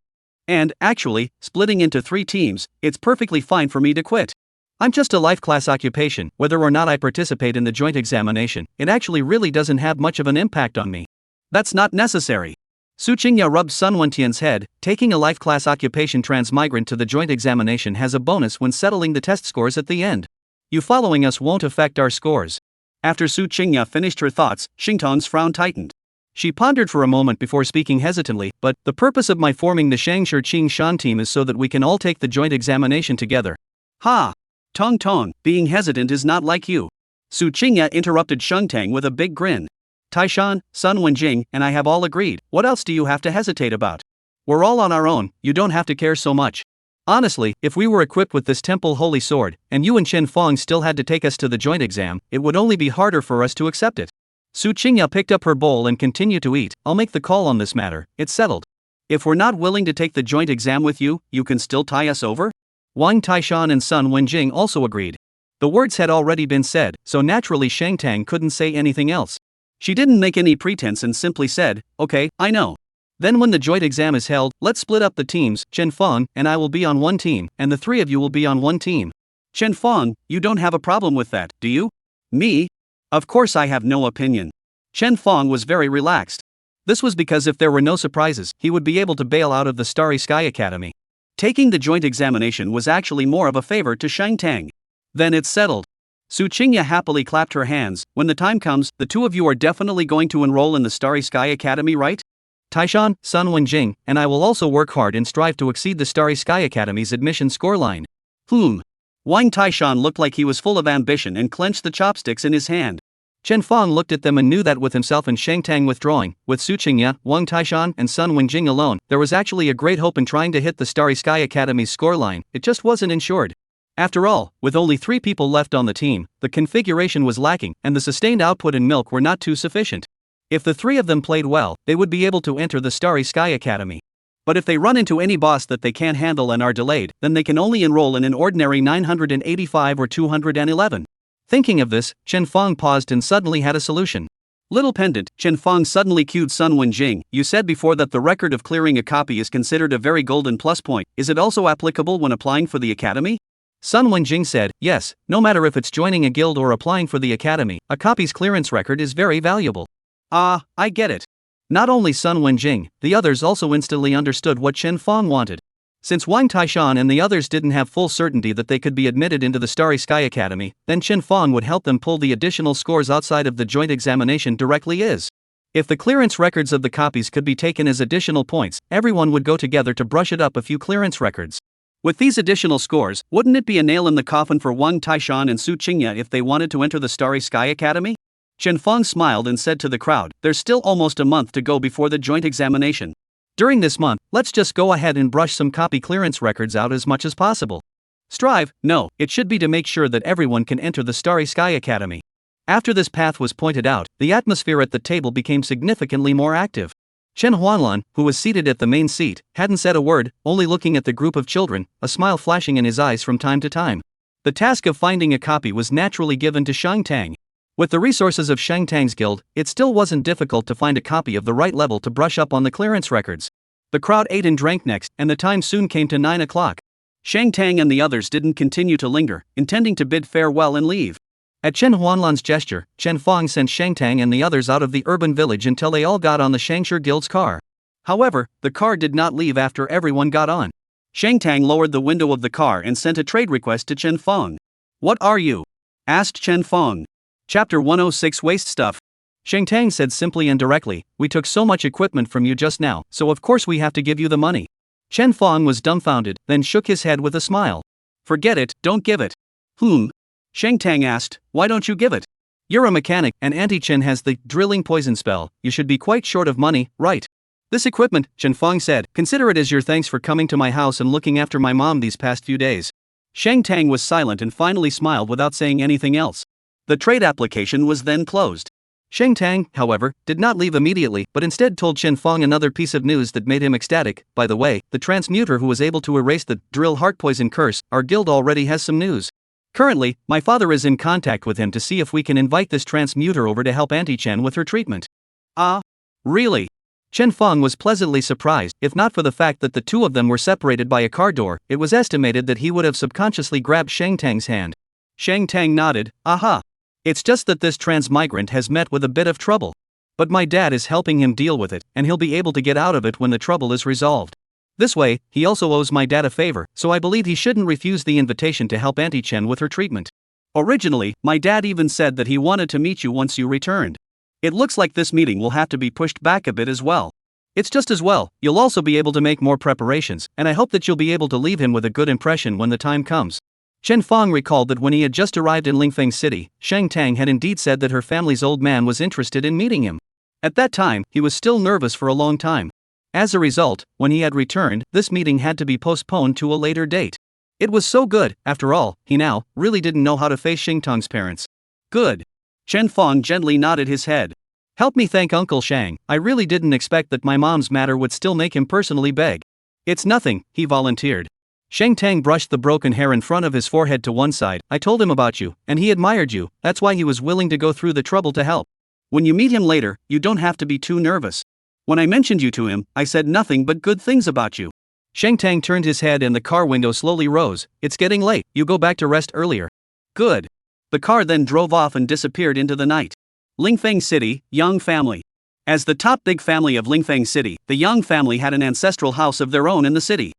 And, actually, splitting into 3 teams, it's perfectly fine for me to quit. I'm just a life class occupation. Whether or not I participate in the joint examination, it actually really doesn't have much of an impact on me. That's not necessary. Su Qingya rubbed Sun Wentian's head. Taking a life class occupation transmigrant to the joint examination has a bonus when settling the test scores at the end. You following us won't affect our scores. After Su Qingya finished her thoughts, Xingtong's frown tightened. She pondered for a moment before speaking hesitantly, but the purpose of my forming the Shang Qing Shan team is so that we can all take the joint examination together. Ha! Tong, being hesitant is not like you. Su Qingya interrupted Shang Tang with a big grin. Taishan, Sun Wenjing, and I have all agreed. What else do you have to hesitate about? We're all on our own, you don't have to care so much. Honestly, if we were equipped with this temple holy sword, and you and Chen Fong still had to take us to the joint exam, it would only be harder for us to accept it. Su Qingya picked up her bowl and continued to eat. I'll make the call on this matter, it's settled. If we're not willing to take the joint exam with you, you can still tie us over? Wang Taishan and Sun Wenjing also agreed. The words had already been said, so naturally Shang Tang couldn't say anything else. She didn't make any pretense and simply said, okay, I know. Then when the joint exam is held, let's split up the teams. Chen Fong and I will be on one team, and the 3 of you will be on one team. Chen Fong, you don't have a problem with that, do you? Me? Of course I have no opinion. Chen Fong was very relaxed. This was because if there were no surprises, he would be able to bail out of the Starry Sky Academy. Taking the joint examination was actually more of a favor to Shang Tang. Then it's settled. Su Qingya happily clapped her hands. When the time comes, the two of you are definitely going to enroll in the Starry Sky Academy, right? Taishan, Sun Wenjing, and I will also work hard and strive to exceed the Starry Sky Academy's admission scoreline. Wang Taishan looked like he was full of ambition and clenched the chopsticks in his hand. Chen Fong looked at them and knew that with himself and Shang Tang withdrawing, with Su Qingya, Wang Taishan, and Sun Wenjing alone, there was actually a great hope in trying to hit the Starry Sky Academy's scoreline. It just wasn't ensured. After all, with only 3 people left on the team, the configuration was lacking, and the sustained output and milk were not too sufficient. If the 3 of them played well, they would be able to enter the Starry Sky Academy. But if they run into any boss that they can't handle and are delayed, then they can only enroll in an ordinary 985 or 211. Thinking of this, Chen Fong paused and suddenly had a solution. Little pendant, Chen Fong suddenly cued Sun Wenjing. You said before that the record of clearing a copy is considered a very golden plus point. Is it also applicable when applying for the academy? Sun Wenjing said, yes, no matter if it's joining a guild or applying for the academy, a copy's clearance record is very valuable. Ah, I get it. Not only Sun Wenjing, the others also instantly understood what Chen Fong wanted. Since Wang Taishan and the others didn't have full certainty that they could be admitted into the Starry Sky Academy, then Chen Fong would help them pull the additional scores outside of the joint examination directly. If the clearance records of the copies could be taken as additional points, everyone would go together to brush it up a few clearance records. With these additional scores, wouldn't it be a nail in the coffin for Wang Taishan and Su Qingya if they wanted to enter the Starry Sky Academy? Chen Fong smiled and said to the crowd, there's still almost a month to go before the joint examination. During this month, let's just go ahead and brush some copy clearance records out as much as possible. No, it should be to make sure that everyone can enter the Starry Sky Academy. After this path was pointed out, the atmosphere at the table became significantly more active. Chen Huanlan, who was seated at the main seat, hadn't said a word, only looking at the group of children, a smile flashing in his eyes from time to time. The task of finding a copy was naturally given to Shang Tang. With the resources of Shang Tang's guild, it still wasn't difficult to find a copy of the right level to brush up on the clearance records. The crowd ate and drank next, and the time soon came to 9 o'clock. Shang Tang and the others didn't continue to linger, intending to bid farewell and leave. At Chen Huanlan's gesture, Chen Fong sent Shang Tang and the others out of the urban village until they all got on the Shangshi Guild's car. However, the car did not leave after everyone got on. Shang Tang lowered the window of the car and sent a trade request to Chen Fong. What are you? Asked Chen Fong. Chapter 106 Waste Stuff. Shang Tang said simply and directly, we took so much equipment from you just now, so of course we have to give you the money. Chen Fong was dumbfounded, then shook his head with a smile. Forget it, don't give it. Shang Tang asked, why don't you give it? You're a mechanic, and Auntie Chen has the drilling poison spell, you should be quite short of money, right? This equipment, Chen Fong said, consider it as your thanks for coming to my house and looking after my mom these past few days. Shang Tang was silent and finally smiled without saying anything else. The trade application was then closed. Shang Tang, however, did not leave immediately, but instead told Chen Fong another piece of news that made him ecstatic. By the way, the transmuter who was able to erase the drill heart poison curse, our guild already has some news. Currently, my father is in contact with him to see if we can invite this transmuter over to help Auntie Chen with her treatment. Ah, really? Chen Fong was pleasantly surprised. If not for the fact that the two of them were separated by a car door, it was estimated that he would have subconsciously grabbed Shang Tang's hand. Shang Tang nodded, aha. It's just that this transmigrant has met with a bit of trouble. But my dad is helping him deal with it, and he'll be able to get out of it when the trouble is resolved. This way, he also owes my dad a favor, so I believe he shouldn't refuse the invitation to help Auntie Chen with her treatment. Originally, my dad even said that he wanted to meet you once you returned. It looks like this meeting will have to be pushed back a bit as well. It's just as well, you'll also be able to make more preparations, and I hope that you'll be able to leave him with a good impression when the time comes. Chen Fong recalled that when he had just arrived in Lingfeng City, Shang Tang had indeed said that her family's old man was interested in meeting him. At that time, he was still nervous for a long time. As a result, when he had returned, this meeting had to be postponed to a later date. It was so good, after all, he now really didn't know how to face Xing Tong's parents. Good. Chen Fong gently nodded his head. Help me thank Uncle Shang, I really didn't expect that my mom's matter would still make him personally beg. It's nothing, he volunteered. Shang Tang brushed the broken hair in front of his forehead to one side. I told him about you, and he admired you, that's why he was willing to go through the trouble to help. When you meet him later, you don't have to be too nervous. When I mentioned you to him, I said nothing but good things about you. Shang Tang turned his head and the car window slowly rose. It's getting late, you go back to rest earlier. Good. The car then drove off and disappeared into the night. Lingfeng City, Yang family. As the top big family of Lingfeng City, the Yang family had an ancestral house of their own in the city.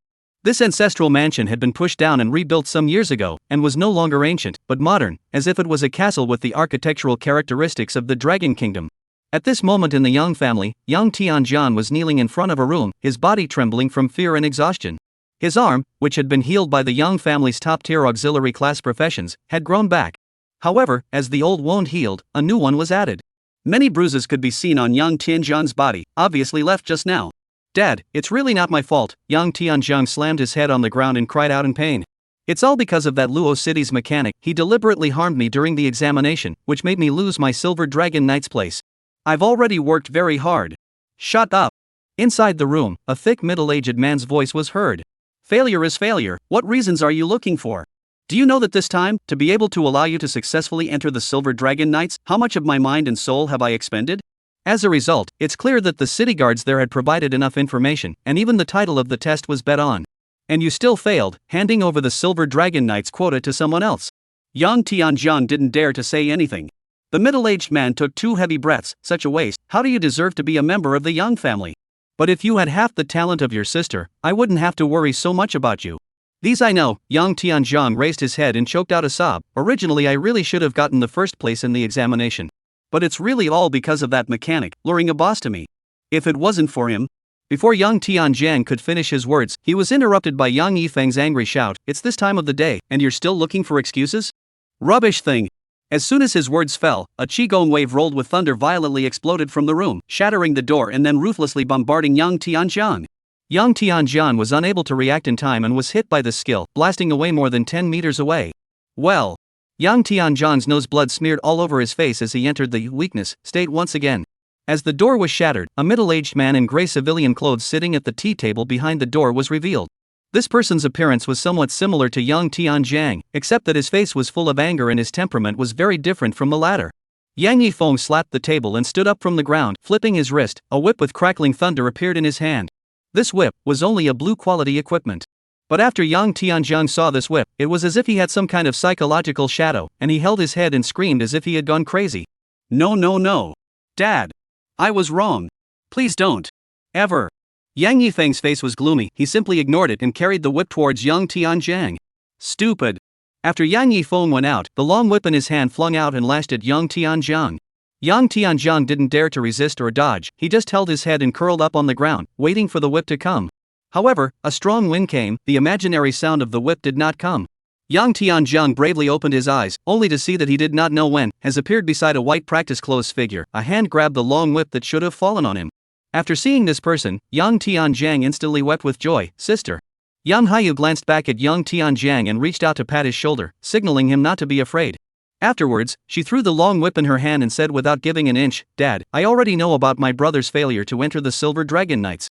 This ancestral mansion had been pushed down and rebuilt some years ago, and was no longer ancient, but modern, as if it was a castle with the architectural characteristics of the Dragon Kingdom. At this moment in the Yang family, Yang Tianjian was kneeling in front of a room, his body trembling from fear and exhaustion. His arm, which had been healed by the Yang family's top-tier auxiliary class professions, had grown back. However, as the old wound healed, a new one was added. Many bruises could be seen on Yang Tianjian's body, obviously left just now. Dad, it's really not my fault. Yang Tianjiang slammed his head on the ground and cried out in pain. It's all because of that Luo City's mechanic. He deliberately harmed me during the examination, which made me lose my Silver Dragon Knight's place. I've already worked very hard. Shut up. Inside the room, a thick middle-aged man's voice was heard. Failure is failure. What reasons are you looking for? Do you know that this time, to be able to allow you to successfully enter the Silver Dragon Knights, how much of my mind and soul have I expended? As a result, it's clear that the city guards there had provided enough information, and even the title of the test was bet on. And you still failed, handing over the Silver Dragon Knight's quota to someone else. Yang Tianjiang didn't dare to say anything. The middle-aged man took 2 heavy breaths. Such a waste. How do you deserve to be a member of the Yang family? But if you had half the talent of your sister, I wouldn't have to worry so much about you. These I know. Yang Tianjiang raised his head and choked out a sob. Originally I really should have gotten the first place in the examination. But it's really all because of that mechanic, luring a boss to me. If it wasn't for him... Before Yang Tianjiang could finish his words, he was interrupted by Yang Yifeng's angry shout. It's this time of the day, and you're still looking for excuses? Rubbish thing. As soon as his words fell, a qigong wave rolled with thunder violently exploded from the room, shattering the door and then ruthlessly bombarding Yang Tianjiang. Yang Tianjiang was unable to react in time and was hit by the skill, blasting away more than 10 meters away. Well... Yang Tianjiang's nose blood smeared all over his face as he entered the weakness state once again. As the door was shattered, a middle-aged man in gray civilian clothes sitting at the tea table behind the door was revealed. This person's appearance was somewhat similar to Yang Tianjiang, except that his face was full of anger and his temperament was very different from the latter. Yang Yifeng slapped the table and stood up from the ground, flipping his wrist. A whip with crackling thunder appeared in his hand. This whip was only a blue-quality equipment. But after Yang Tianjiang saw this whip, it was as if he had some kind of psychological shadow, and he held his head and screamed as if he had gone crazy. No, no, no. Dad. I was wrong. Please don't. Ever. Yang Yifeng's face was gloomy. He simply ignored it and carried the whip towards Yang Tianjiang. Stupid. After Yang Yifeng went out, the long whip in his hand flung out and lashed at Yang Tianjiang. Yang Tianjiang didn't dare to resist or dodge. He just held his head and curled up on the ground, waiting for the whip to come. However, a strong wind came. The imaginary sound of the whip did not come. Yang Tianjiang bravely opened his eyes, only to see that he did not know when, has appeared beside a white practice clothes figure. A hand grabbed the long whip that should have fallen on him. After seeing this person, Yang Tianjiang instantly wept with joy. Sister. Yang Haiyu glanced back at Yang Tianjiang and reached out to pat his shoulder, signaling him not to be afraid. Afterwards, she threw the long whip in her hand and said without giving an inch, Dad, I already know about my brother's failure to enter the Silver Dragon Knights.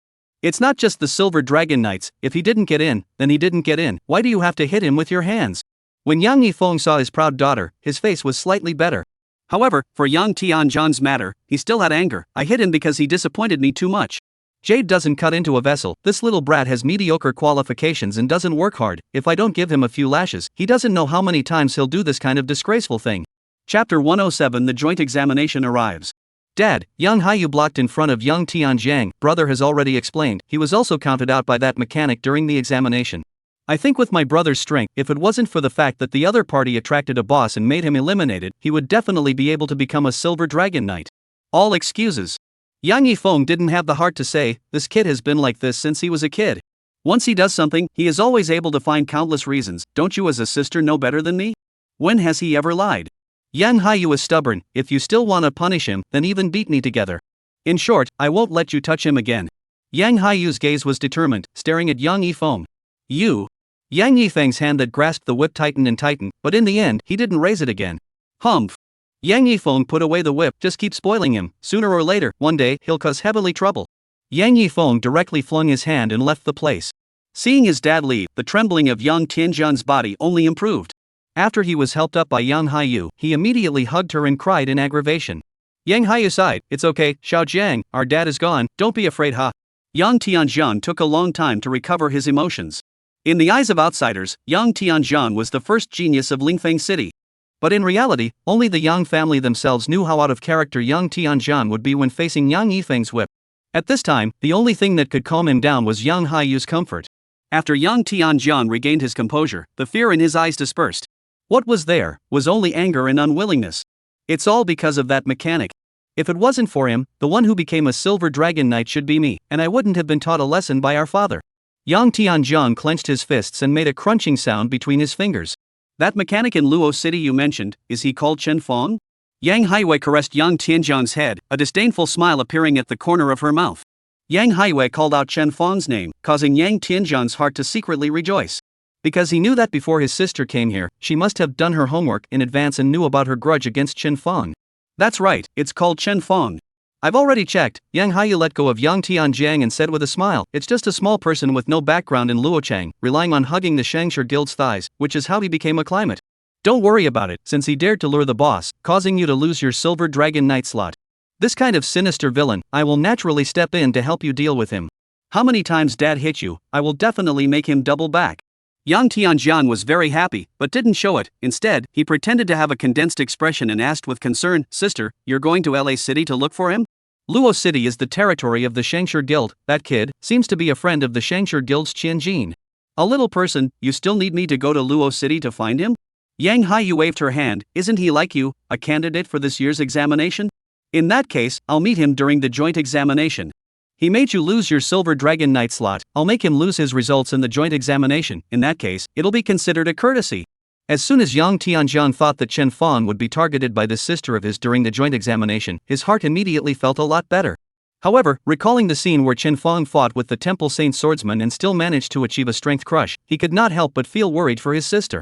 It's not just the Silver Dragon Knights. If he didn't get in, then he didn't get in. Why do you have to hit him with your hands? When Yang Yifeng saw his proud daughter, his face was slightly better. However, for Yang Tianjiang's matter, he still had anger. I hit him because he disappointed me too much. Jade doesn't cut into a vessel. This little brat has mediocre qualifications and doesn't work hard. If I don't give him a few lashes, he doesn't know how many times he'll do this kind of disgraceful thing. Chapter 107. The joint examination arrives. Dad, Yang Haiyu blocked in front of Yang Tianjiang. Brother has already explained. He was also counted out by that mechanic during the examination. I think with my brother's strength, if it wasn't for the fact that the other party attracted a boss and made him eliminated, he would definitely be able to become a Silver Dragon Knight. All excuses. Yang Yifeng didn't have the heart to say, this kid has been like this since he was a kid. Once he does something, he is always able to find countless reasons. Don't you as a sister know better than me? When has he ever lied? Yang Haiyu is stubborn. If you still wanna punish him, then even beat me together. In short, I won't let you touch him again. Yang Haiyu's gaze was determined, staring at Yang Yifeng. You. Yang Yifeng's hand that grasped the whip tightened and tightened, but in the end, he didn't raise it again. Humph. Yang Yifeng put away the whip. Just keep spoiling him. Sooner or later, one day, he'll cause heavily trouble. Yang Yifeng directly flung his hand and left the place. Seeing his dad leave, the trembling of Yang Tianjiang's body only improved. After he was helped up by Yang Haiyu, he immediately hugged her and cried in aggravation. Yang Haiyu sighed. It's okay, Xiao Jiang, our dad is gone, don't be afraid ha. Yang Tianjiang took a long time to recover his emotions. In the eyes of outsiders, Yang Tianjiang was the first genius of Lingfeng City. But in reality, only the Yang family themselves knew how out of character Yang Tianjian would be when facing Yang Yifeng's whip. At this time, the only thing that could calm him down was Yang Haiyu's comfort. After Yang Tianjian regained his composure, the fear in his eyes dispersed. What was there was only anger and unwillingness. It's all because of that mechanic. If it wasn't for him, the one who became a silver dragon knight should be me, and I wouldn't have been taught a lesson by our father. Yang Tianjian clenched his fists and made a crunching sound between his fingers. That mechanic in Luo City you mentioned, is he called Chen Fong? Yang Haiwei caressed Yang Tianjian's head, a disdainful smile appearing at the corner of her mouth. Yang Haiwei called out Chen Fong's name, causing Yang Tianjian's heart to secretly rejoice. Because he knew that before his sister came here, she must have done her homework in advance and knew about her grudge against Chen Fong. That's right, it's called Chen Fong. I've already checked. Yang Haiyu let go of Yang Tianjiang and said with a smile, it's just a small person with no background in Luochang, relying on hugging the Shangshi Guild's thighs, which is how he became a climate. Don't worry about it, since he dared to lure the boss, causing you to lose your Silver Dragon Knight slot. This kind of sinister villain, I will naturally step in to help you deal with him. How many times dad hit you, I will definitely make him double back. Yang Tianjian was very happy, but didn't show it. Instead, he pretended to have a condensed expression and asked with concern, sister, you're going to LA City to look for him? Luo City is the territory of the Shangshi Guild. That kid seems to be a friend of the Shangshi Guild's Qianjin. A little person, you still need me to go to Luo City to find him? Yang Haiyu waved her hand, isn't he like you, a candidate for this year's examination? In that case, I'll meet him during the joint examination. He made you lose your Silver Dragon Knight slot, I'll make him lose his results in the joint examination. In that case, it'll be considered a courtesy. As soon as Yang Tianjian thought that Chen Fong would be targeted by this sister of his during the joint examination, his heart immediately felt a lot better. However, recalling the scene where Chen Fong fought with the Temple Saint swordsman and still managed to achieve a strength crush, he could not help but feel worried for his sister.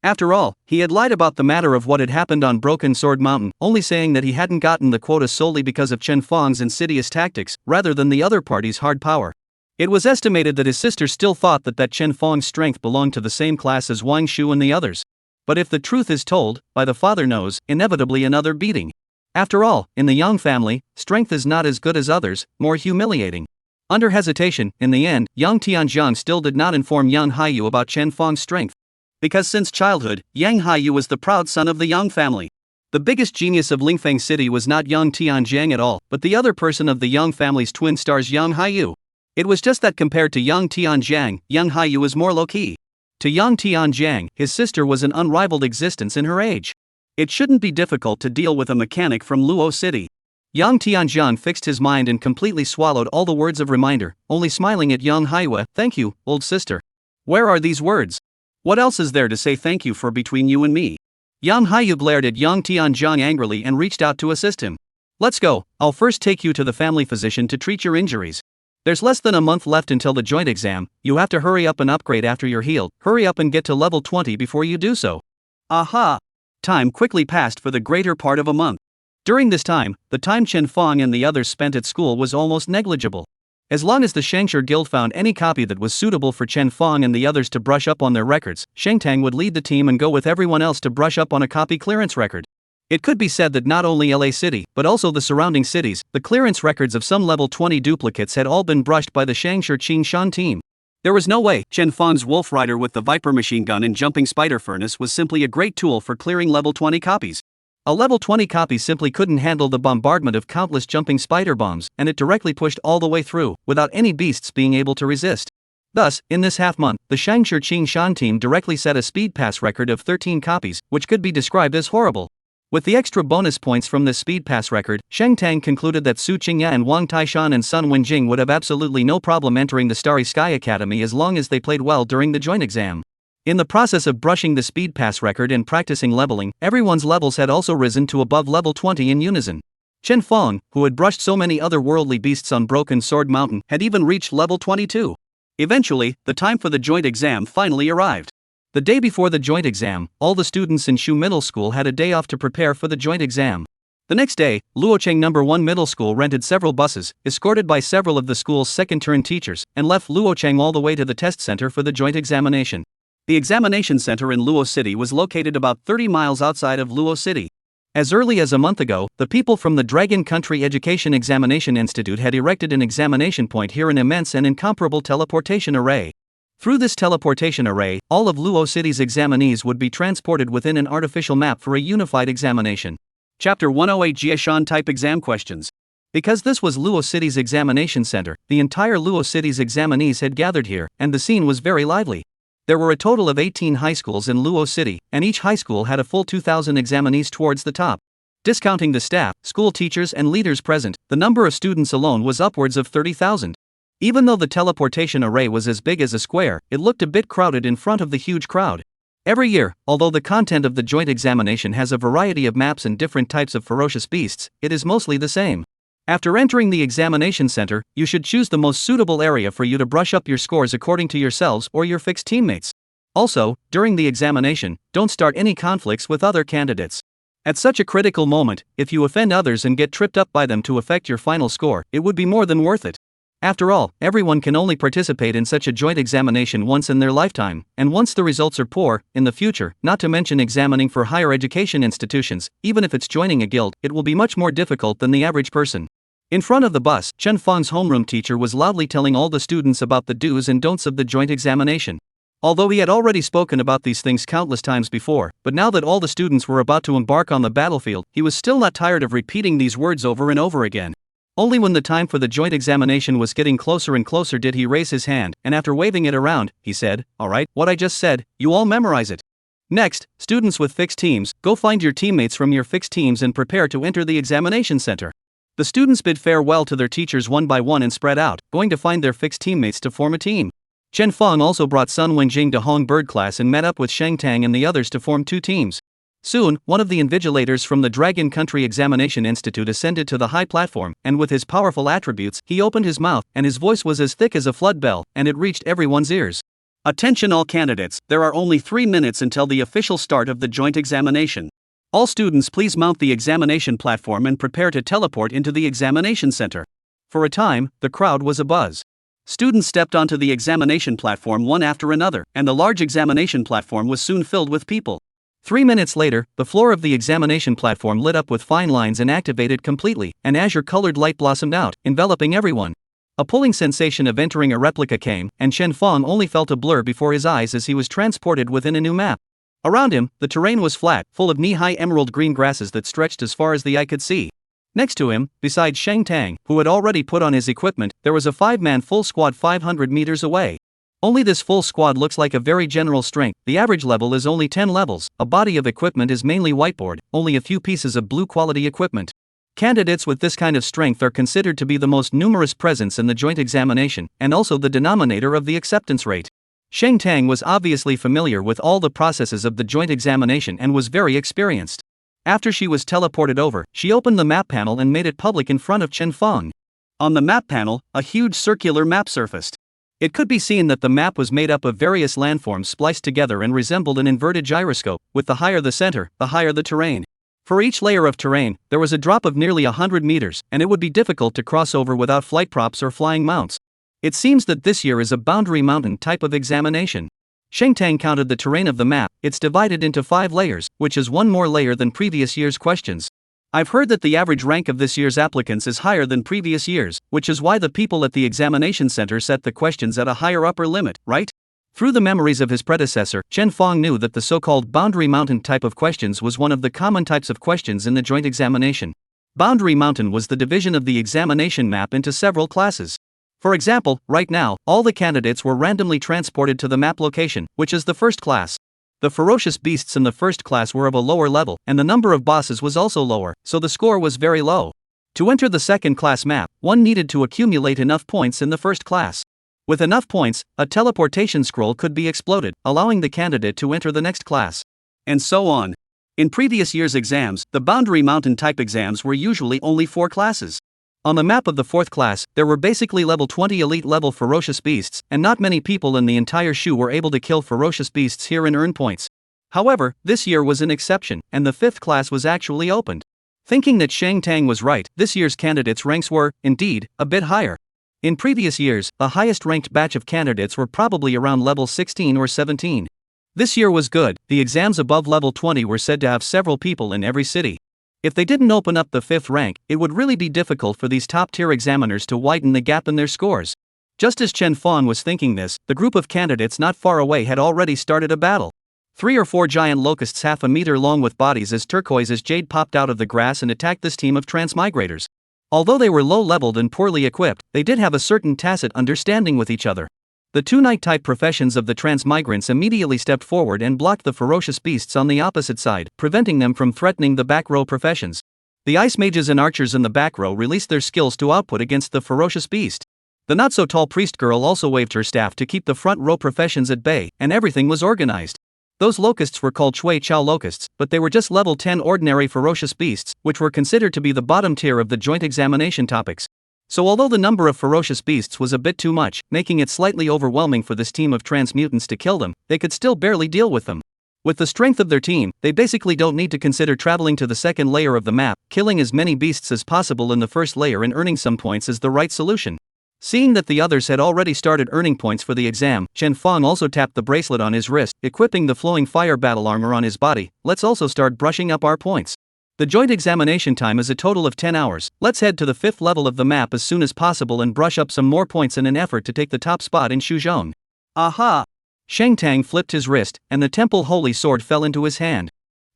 After all, he had lied about the matter of what had happened on Broken Sword Mountain, only saying that he hadn't gotten the quota solely because of Chen Fong's insidious tactics, rather than the other party's hard power. It was estimated that his sister still thought that Chen Fong's strength belonged to the same class as Wang Shu and the others. But if the truth is told, by the father knows, inevitably another beating. After all, in the Yang family, strength is not as good as others, more humiliating. Under hesitation, in the end, Yang Tianjiang still did not inform Yang Haiyu about Chen Fong's strength. Because since childhood, Yang Haiyu was the proud son of the Yang family. The biggest genius of Lingfeng City was not Yang Tianjiang at all, but the other person of the Yang family's twin stars Yang Haiyu. It was just that compared to Yang Tianjiang, Yang Haiyu was more low-key. To Yang Tianjiang, his sister was an unrivaled existence in her age. It shouldn't be difficult to deal with a mechanic from Luo City. Yang Tianjiang fixed his mind and completely swallowed all the words of reminder, only smiling at Yang Haiyu. Thank you, old sister. Where are these words? What else is there to say thank you for between you and me? Yang Haiyu glared at Yang Tianjiang angrily and reached out to assist him. Let's go, I'll first take you to the family physician to treat your injuries. There's less than a month left until the joint exam, you have to hurry up and upgrade after you're healed, hurry up and get to level 20 before you do so. Aha! Time quickly passed for the greater part of a month. During this time, the time Chen Fong and the others spent at school was almost negligible. As long as the Shangshi Guild found any copy that was suitable for Chen Fong and the others to brush up on their records, Shang Tang would lead the team and go with everyone else to brush up on a copy clearance record. It could be said that not only LA City, but also the surrounding cities, the clearance records of some level 20 duplicates had all been brushed by the Shangshi Qingshan team. There was no way. Chen Fong's Wolf Rider with the Viper machine gun and jumping spider furnace was simply a great tool for clearing level 20 copies. A level 20 copy simply couldn't handle the bombardment of countless jumping spider bombs, and it directly pushed all the way through, without any beasts being able to resist. Thus, in this half-month, the Shangshi Qingshan team directly set a speed pass record of 13 copies, which could be described as horrible. With the extra bonus points from this speed pass record, Shang Tang concluded that Su Qingya and Wang Taishan and Sun Wenjing would have absolutely no problem entering the Starry Sky Academy as long as they played well during the joint exam. In the process of brushing the speed pass record and practicing leveling, everyone's levels had also risen to above level 20 in unison. Chen Fong, who had brushed so many otherworldly beasts on Broken Sword Mountain, had even reached level 22. Eventually, the time for the joint exam finally arrived. The day before the joint exam, all the students in Shu Middle School had a day off to prepare for the joint exam. The next day, Luocheng No. 1 Middle School rented several buses, escorted by several of the school's second-turn teachers, and left Luocheng all the way to the test center for the joint examination. The examination center in Luo City was located about 30 miles outside of Luo City. As early as a month ago, the people from the Dragon Country Education Examination Institute had erected an examination point here, an immense and incomparable teleportation array. Through this teleportation array, all of Luo City's examinees would be transported within an artificial map for a unified examination. Chapter 108 Jiashan Type Exam Questions. Because this was Luo City's examination center, the entire Luo City's examinees had gathered here, and the scene was very lively. There were a total of 18 high schools in Luo City, and each high school had a full 2,000 examinees towards the top. Discounting the staff, school teachers and leaders present, the number of students alone was upwards of 30,000. Even though the teleportation array was as big as a square, it looked a bit crowded in front of the huge crowd. Every year, although the content of the joint examination has a variety of maps and different types of ferocious beasts, it is mostly the same. After entering the examination center, you should choose the most suitable area for you to brush up your scores according to yourselves or your fixed teammates. Also, during the examination, don't start any conflicts with other candidates. At such a critical moment, if you offend others and get tripped up by them to affect your final score, it would be more than worth it. After all, everyone can only participate in such a joint examination once in their lifetime, and once the results are poor, in the future, not to mention examining for higher education institutions, even if it's joining a guild, it will be much more difficult than the average person. In front of the bus, Chen Feng's homeroom teacher was loudly telling all the students about the do's and don'ts of the joint examination. Although he had already spoken about these things countless times before, but now that all the students were about to embark on the battlefield, he was still not tired of repeating these words over and over again. Only when the time for the joint examination was getting closer and closer did he raise his hand, and after waving it around, he said, "Alright, what I just said, you all memorize it. Next, students with fixed teams, go find your teammates from your fixed teams and prepare to enter the examination center." The students bid farewell to their teachers one by one and spread out, going to find their fixed teammates to form a team. Chen Feng also brought Sun Wenjing to Hong Bird class and met up with Shang Tang and the others to form two teams. Soon, one of the invigilators from the Dragon Country Examination Institute ascended to the high platform, and with his powerful attributes, he opened his mouth, and his voice was as thick as a flood bell, and it reached everyone's ears. Attention all candidates, there are only 3 minutes until the official start of the joint examination. All students please mount the examination platform and prepare to teleport into the examination center. For a time, the crowd was abuzz. Students stepped onto the examination platform one after another, and the large examination platform was soon filled with people. 3 minutes later, the floor of the examination platform lit up with fine lines and activated completely, and azure-colored light blossomed out, enveloping everyone. A pulling sensation of entering a replica came, and Chen Feng only felt a blur before his eyes as he was transported within a new map. Around him, the terrain was flat, full of knee-high emerald green grasses that stretched as far as the eye could see. Next to him, beside Shang Tang, who had already put on his equipment, there was a 5-man full squad 500 meters away. Only this full squad looks like a very general strength, the average level is only 10 levels, a body of equipment is mainly whiteboard, only a few pieces of blue quality equipment. Candidates with this kind of strength are considered to be the most numerous presents in the joint examination, and also the denominator of the acceptance rate. Shang Tang was obviously familiar with all the processes of the joint examination and was very experienced. After she was teleported over, she opened the map panel and made it public in front of Chen Feng. On the map panel, a huge circular map surfaced. It could be seen that the map was made up of various landforms spliced together and resembled an inverted gyroscope, with the higher the center, the higher the terrain. For each layer of terrain, there was a drop of nearly 100 meters, and it would be difficult to cross over without flight props or flying mounts. It seems that this year is a boundary mountain type of examination. Shang Tang counted the terrain of the map, it's divided into 5 layers, which is one more layer than previous year's questions. I've heard that the average rank of this year's applicants is higher than previous years, which is why the people at the examination center set the questions at a higher upper limit, right? Through the memories of his predecessor, Chen Feng knew that the so-called boundary mountain type of questions was one of the common types of questions in the joint examination. Boundary mountain was the division of the examination map into several classes. For example, right now, all the candidates were randomly transported to the map location, which is the first class. The ferocious beasts in the first class were of a lower level, and the number of bosses was also lower, so the score was very low. To enter the second class map, one needed to accumulate enough points in the first class. With enough points, a teleportation scroll could be exploded, allowing the candidate to enter the next class. And so on. In previous year's exams, the boundary mountain type exams were usually only 4 classes. On the map of the 4th class, there were basically level 20 elite level ferocious beasts, and not many people in the entire shu were able to kill ferocious beasts here and earn points. However, this year was an exception, and the 5th class was actually opened. Thinking that Shang Tang was right, this year's candidates' ranks were, indeed, a bit higher. In previous years, the highest ranked batch of candidates were probably around level 16 or 17. This year was good, the exams above level 20 were said to have several people in every city. If they didn't open up the 5th rank, it would really be difficult for these top-tier examiners to widen the gap in their scores. Just as Chen Fong was thinking this, the group of candidates not far away had already started a battle. 3 or 4 giant locusts half a meter long with bodies as turquoise as jade popped out of the grass and attacked this team of transmigrators. Although they were low-leveled and poorly equipped, they did have a certain tacit understanding with each other. The 2 knight-type professions of the transmigrants immediately stepped forward and blocked the ferocious beasts on the opposite side, preventing them from threatening the back row professions. The ice mages and archers in the back row released their skills to output against the ferocious beast. The not-so-tall priest girl also waved her staff to keep the front row professions at bay, and everything was organized. Those locusts were called Chui Chow locusts, but they were just level 10 ordinary ferocious beasts, which were considered to be the bottom tier of the joint examination topics. So although the number of ferocious beasts was a bit too much, making it slightly overwhelming for this team of transmutants to kill them, they could still barely deal with them. With the strength of their team, they basically don't need to consider traveling to the second layer of the map. Killing as many beasts as possible in the first layer and earning some points is the right solution. Seeing that the others had already started earning points for the exam, Chen Fong also tapped the bracelet on his wrist, equipping the flowing fire battle armor on his body. Let's also start brushing up our points. The joint examination time is a total of 10 hours. Let's head to the 5th level of the map as soon as possible and brush up some more points in an effort to take the top spot in Shuzhong. Aha! Shang Tang flipped his wrist, and the temple holy sword fell into his hand.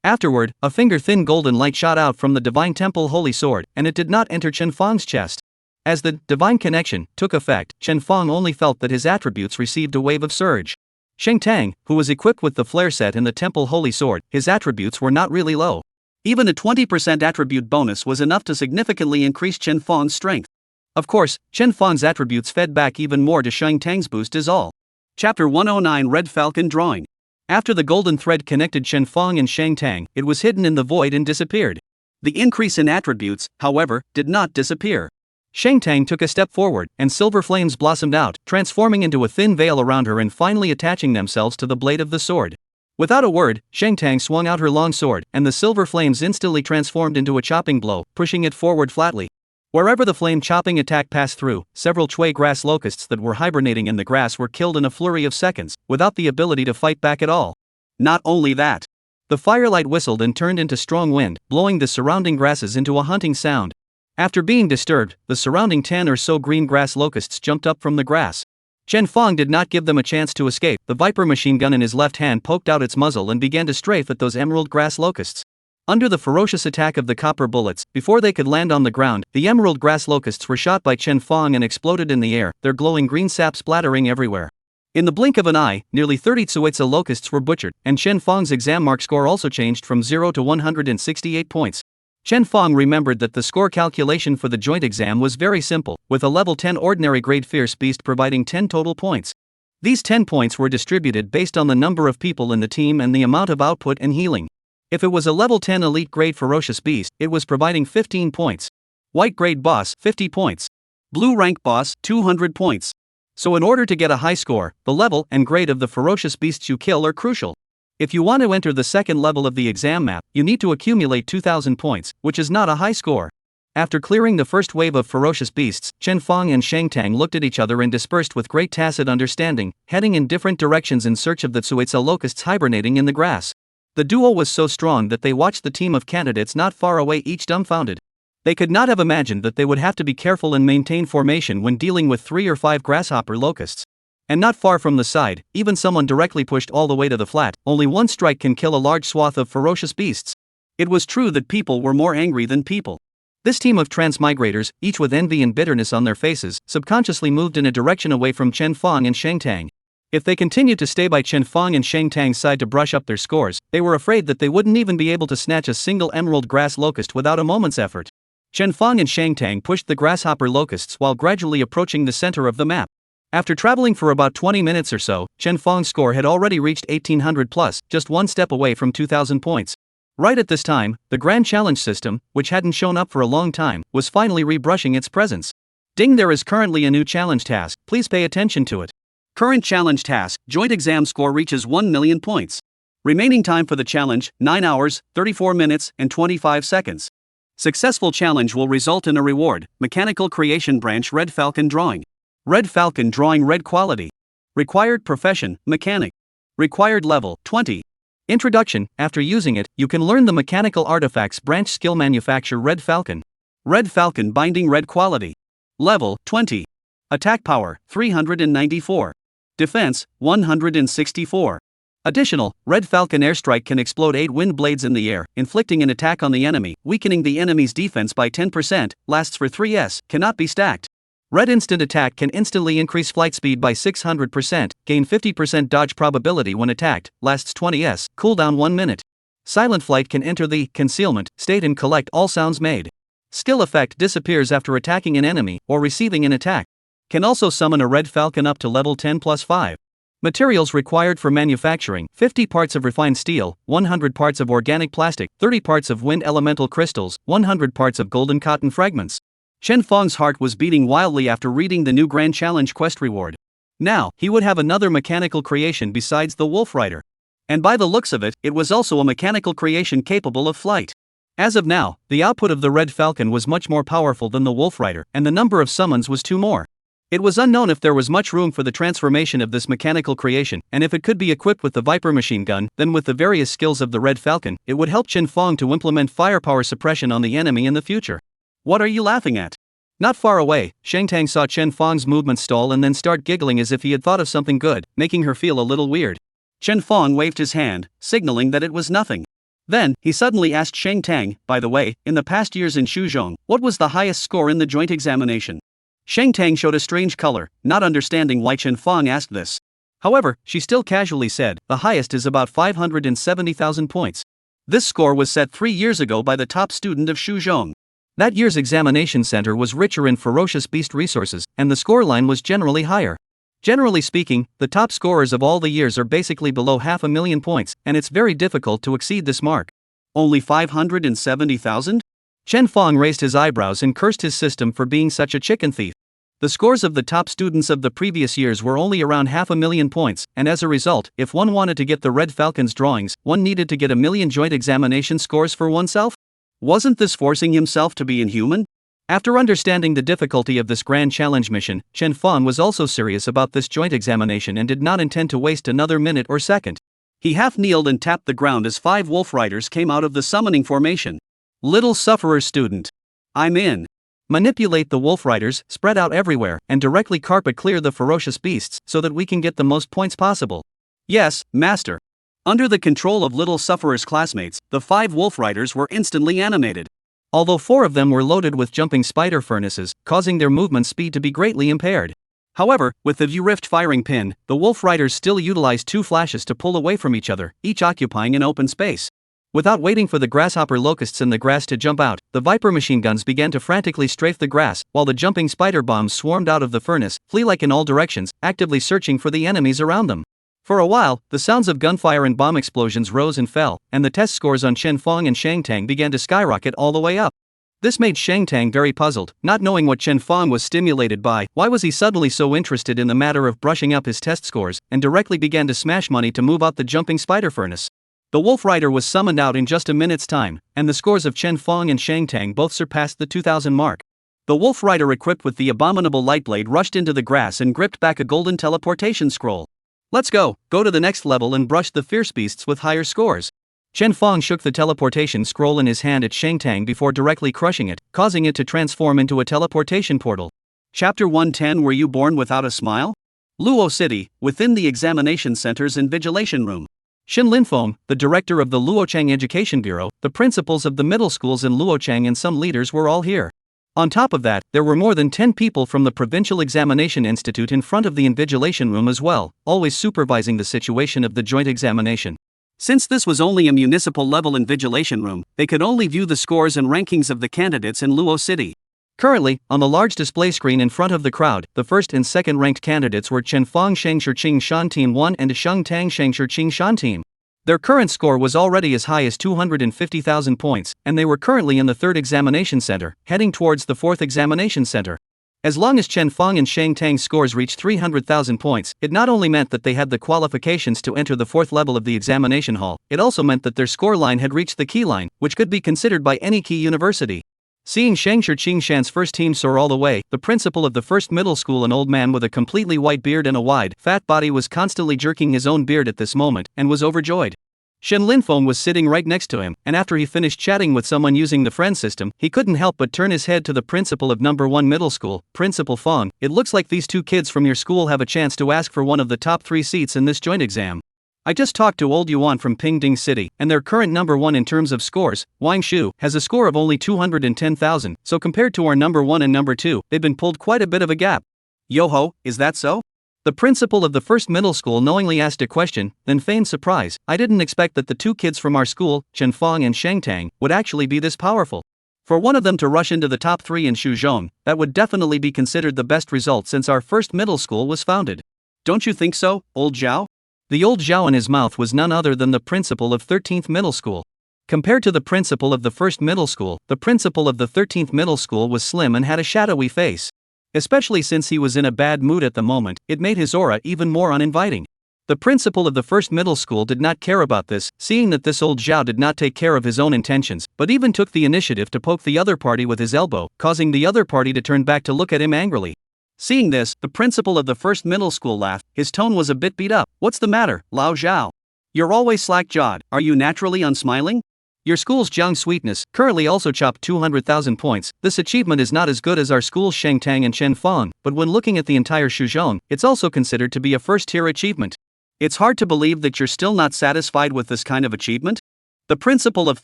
Afterward, a finger-thin golden light shot out from the divine temple holy sword, and it did not enter Chen Fong's chest. As the divine connection took effect, Chen Fong only felt that his attributes received a wave of surge. Shang Tang, who was equipped with the flare set and the temple holy sword, his attributes were not really low. Even a 20% attribute bonus was enough to significantly increase Chen Fong's strength. Of course, Chen Fong's attributes fed back even more to Shang Tang's boost is all. Chapter 109 Red Falcon Drawing. After the golden thread connected Chen Fong and Shang Tang, it was hidden in the void and disappeared. The increase in attributes, however, did not disappear. Shang Tang took a step forward, and silver flames blossomed out, transforming into a thin veil around her and finally attaching themselves to the blade of the sword. Without a word, Shang Tang swung out her long sword, and the silver flames instantly transformed into a chopping blow, pushing it forward flatly. Wherever the flame-chopping attack passed through, several Chui grass locusts that were hibernating in the grass were killed in a flurry of seconds, without the ability to fight back at all. Not only that, the firelight whistled and turned into strong wind, blowing the surrounding grasses into a hunting sound. After being disturbed, the surrounding 10 or so green grass locusts jumped up from the grass. Chen Fong did not give them a chance to escape. The Viper machine gun in his left hand poked out its muzzle and began to strafe at those emerald grass locusts. Under the ferocious attack of the copper bullets, before they could land on the ground, the emerald grass locusts were shot by Chen Fong and exploded in the air, their glowing green sap splattering everywhere. In the blink of an eye, nearly 30 Tsuitsa locusts were butchered, and Chen Fong's exam mark score also changed from 0 to 168 points. Chen Fong remembered that the score calculation for the joint exam was very simple, with a level 10 ordinary grade fierce beast providing 10 total points. These 10 points were distributed based on the number of people in the team and the amount of output and healing. If it was a level 10 elite grade ferocious beast, it was providing 15 points. White grade boss, 50 points. Blue rank boss, 200 points. So in order to get a high score, the level and grade of the ferocious beasts you kill are crucial. If you want to enter the second level of the exam map, you need to accumulate 2,000 points, which is not a high score. After clearing the first wave of ferocious beasts, Chen Fong and Shang Tang looked at each other and dispersed with great tacit understanding, heading in different directions in search of the Tsuitsa locusts hibernating in the grass. The duo was so strong that they watched the team of candidates not far away each dumbfounded. They could not have imagined that they would have to be careful and maintain formation when dealing with 3 or 5 grasshopper locusts. And not far from the side, even someone directly pushed all the way to the flat, only one strike can kill a large swath of ferocious beasts. It was true that people were more angry than people. This team of transmigrators, each with envy and bitterness on their faces, subconsciously moved in a direction away from Chen Fong and Shang Tang. If they continued to stay by Chen Fong and Shang Tang's side to brush up their scores, they were afraid that they wouldn't even be able to snatch a single emerald grass locust without a moment's effort. Chen Fong and Shang Tang pushed the grasshopper locusts while gradually approaching the center of the map. After traveling for about 20 minutes or so, Chen Fong's score had already reached 1800 plus, just one step away from 2000 points. Right at this time, the Grand Challenge system, which hadn't shown up for a long time, was finally rebrushing its presence. Ding, there is currently a new challenge task, please pay attention to it. Current challenge task, joint exam score reaches 1 million points. Remaining time for the challenge, 9 hours, 34 minutes, and 25 seconds. Successful challenge will result in a reward, Mechanical Creation Branch Red Falcon Drawing. Red Falcon Drawing Red Quality. Required Profession, Mechanic. Required Level, 20. Introduction, after using it, you can learn the Mechanical Artifacts Branch Skill Manufacture Red Falcon. Red Falcon Binding Red Quality. Level, 20. Attack power, 394. Defense, 164. Additional, Red Falcon airstrike can explode 8 wind blades in the air, inflicting an attack on the enemy, weakening the enemy's defense by 10%, lasts for 3s, cannot be stacked. Red instant attack can instantly increase flight speed by 600%, gain 50% dodge probability when attacked, lasts 20s, cooldown 1 minute. Silent flight can enter the concealment state and collect all sounds made. Skill effect disappears after attacking an enemy or receiving an attack. Can also summon a Red Falcon up to level 10 plus 5. Materials required for manufacturing: 50 parts of refined steel, 100 parts of organic plastic, 30 parts of wind elemental crystals, 100 parts of golden cotton fragments. Chen Feng's heart was beating wildly after reading the new Grand Challenge quest reward. Now, he would have another mechanical creation besides the Wolf Rider. And by the looks of it, it was also a mechanical creation capable of flight. As of now, the output of the Red Falcon was much more powerful than the Wolf Rider, and the number of summons was 2 more. It was unknown if there was much room for the transformation of this mechanical creation, and if it could be equipped with the Viper machine gun, then with the various skills of the Red Falcon, it would help Chen Feng to implement firepower suppression on the enemy in the future. What are you laughing at? Not far away, Shang Tang saw Chen Feng's movement stall and then start giggling as if he had thought of something good, making her feel a little weird. Chen Feng waved his hand, signaling that it was nothing. Then, he suddenly asked Shang Tang, by the way, in the past years in Shuzhong, what was the highest score in the joint examination? Shang Tang showed a strange color, not understanding why Chen Feng asked this. However, she still casually said, the highest is about 570,000 points. This score was set 3 years ago by the top student of Shuzhong. That year's examination center was richer in ferocious beast resources, and the scoreline was generally higher. Generally speaking, the top scorers of all the years are basically below 500,000 points, and it's very difficult to exceed this mark. Only 570,000? Chen Feng raised his eyebrows and cursed his system for being such a chicken thief. The scores of the top students of the previous years were only around 500,000 points, and as a result, if one wanted to get the Red Falcon's drawings, one needed to get 1,000,000 joint examination scores for oneself? Wasn't this forcing himself to be inhuman? After understanding the difficulty of this grand challenge mission, Chen Feng was also serious about this joint examination and did not intend to waste another minute or second. He half-kneeled and tapped the ground as 5 Wolf Riders came out of the summoning formation. Little Sufferer student. I'm in. Manipulate the Wolf Riders, spread out everywhere, and directly carpet clear the ferocious beasts so that we can get the most points possible. Yes, Master. Under the control of Little Sufferer's classmates, the 5 Wolf Riders were instantly animated. Although 4 of them were loaded with jumping spider furnaces, causing their movement speed to be greatly impaired. However, with the View Rift firing pin, the Wolf Riders still utilized 2 flashes to pull away from each other, each occupying an open space. Without waiting for the grasshopper locusts in the grass to jump out, the Viper machine guns began to frantically strafe the grass, while the jumping spider bombs swarmed out of the furnace, flee like in all directions, actively searching for the enemies around them. For a while, the sounds of gunfire and bomb explosions rose and fell, and the test scores on Chen Feng and Shang Tang began to skyrocket all the way up. This made Shang Tang very puzzled, not knowing what Chen Feng was stimulated by. Why was he suddenly so interested in the matter of brushing up his test scores, and directly began to smash money to move out the jumping spider furnace. The Wolf Rider was summoned out in just a minute's time, and the scores of Chen Feng and Shang Tang both surpassed the 2,000 mark. The Wolf Rider equipped with the abominable light blade rushed into the grass and gripped back a golden teleportation scroll. Let's go to the next level and brush the fierce beasts with higher scores. Chen Feng shook the teleportation scroll in his hand at Shang Tang before directly crushing it, causing it to transform into a teleportation portal. Chapter 110. Were you born without a smile? Luo City, within the examination center's invigilation room. Xin Linfeng, the director of the Luochang Education Bureau, the principals of the middle schools in Luochang and some leaders were all here. On top of that, there were more than 10 people from the Provincial Examination Institute in front of the invigilation room as well, always supervising the situation of the joint examination. Since this was only a municipal-level invigilation room, they could only view the scores and rankings of the candidates in Luo City. Currently, on the large display screen in front of the crowd, the first and second ranked candidates were Chen Feng Shangshirqing Shan Team 1 and Shang Tang Shangshirqing Shan Team. Their current score was already as high as 250,000 points, and they were currently in the 3rd examination center, heading towards the 4th examination center. As long as Chen Feng and Shang Tang's scores reached 300,000 points, it not only meant that they had the qualifications to enter the 4th level of the examination hall, it also meant that their score line had reached the key line, which could be considered by any key university. Seeing Shangshirqing Shan's first team soar all the way, the principal of the first middle school, an old man with a completely white beard and a wide, fat body, was constantly jerking his own beard at this moment, and was overjoyed. Shen Linfeng was sitting right next to him, and after he finished chatting with someone using the friend system, he couldn't help but turn his head to the principal of number 1 middle school, Principal Feng. It looks like these two kids from your school have a chance to ask for one of the top 3 seats in this joint exam. I just talked to old Yuan from Pingding City, and their current number 1 in terms of scores, Wang Shu, has a score of only 210,000, so compared to our number 1 and number 2, they've been pulled quite a bit of a gap. Yo-ho, is that so? The principal of the first middle school knowingly asked a question, then feigned surprise. I didn't expect that the two kids from our school, Chen Fang and Shang Tang, would actually be this powerful. For one of them to rush into the top 3 in Shuzhong, that would definitely be considered the best result since our first middle school was founded. Don't you think so, old Zhao? The old Zhao in his mouth was none other than the principal of 13th middle school. Compared to the principal of the first middle school, the principal of the 13th middle school was slim and had a shadowy face. Especially since he was in a bad mood at the moment, it made his aura even more uninviting. The principal of the first middle school did not care about this, seeing that this old Zhao did not take care of his own intentions, but even took the initiative to poke the other party with his elbow, causing the other party to turn back to look at him angrily. Seeing this, the principal of the first middle school laughed. His tone was a bit beat up. What's the matter, Lao Zhao? You're always slack-jawed. Are you naturally unsmiling? Your school's Jiang Sweetness currently also chopped 200,000 points. This achievement is not as good as our school's Shang Tang and Chen Fang, but when looking at the entire Shuzhong, it's also considered to be a first-tier achievement. It's hard to believe that you're still not satisfied with this kind of achievement? The principal of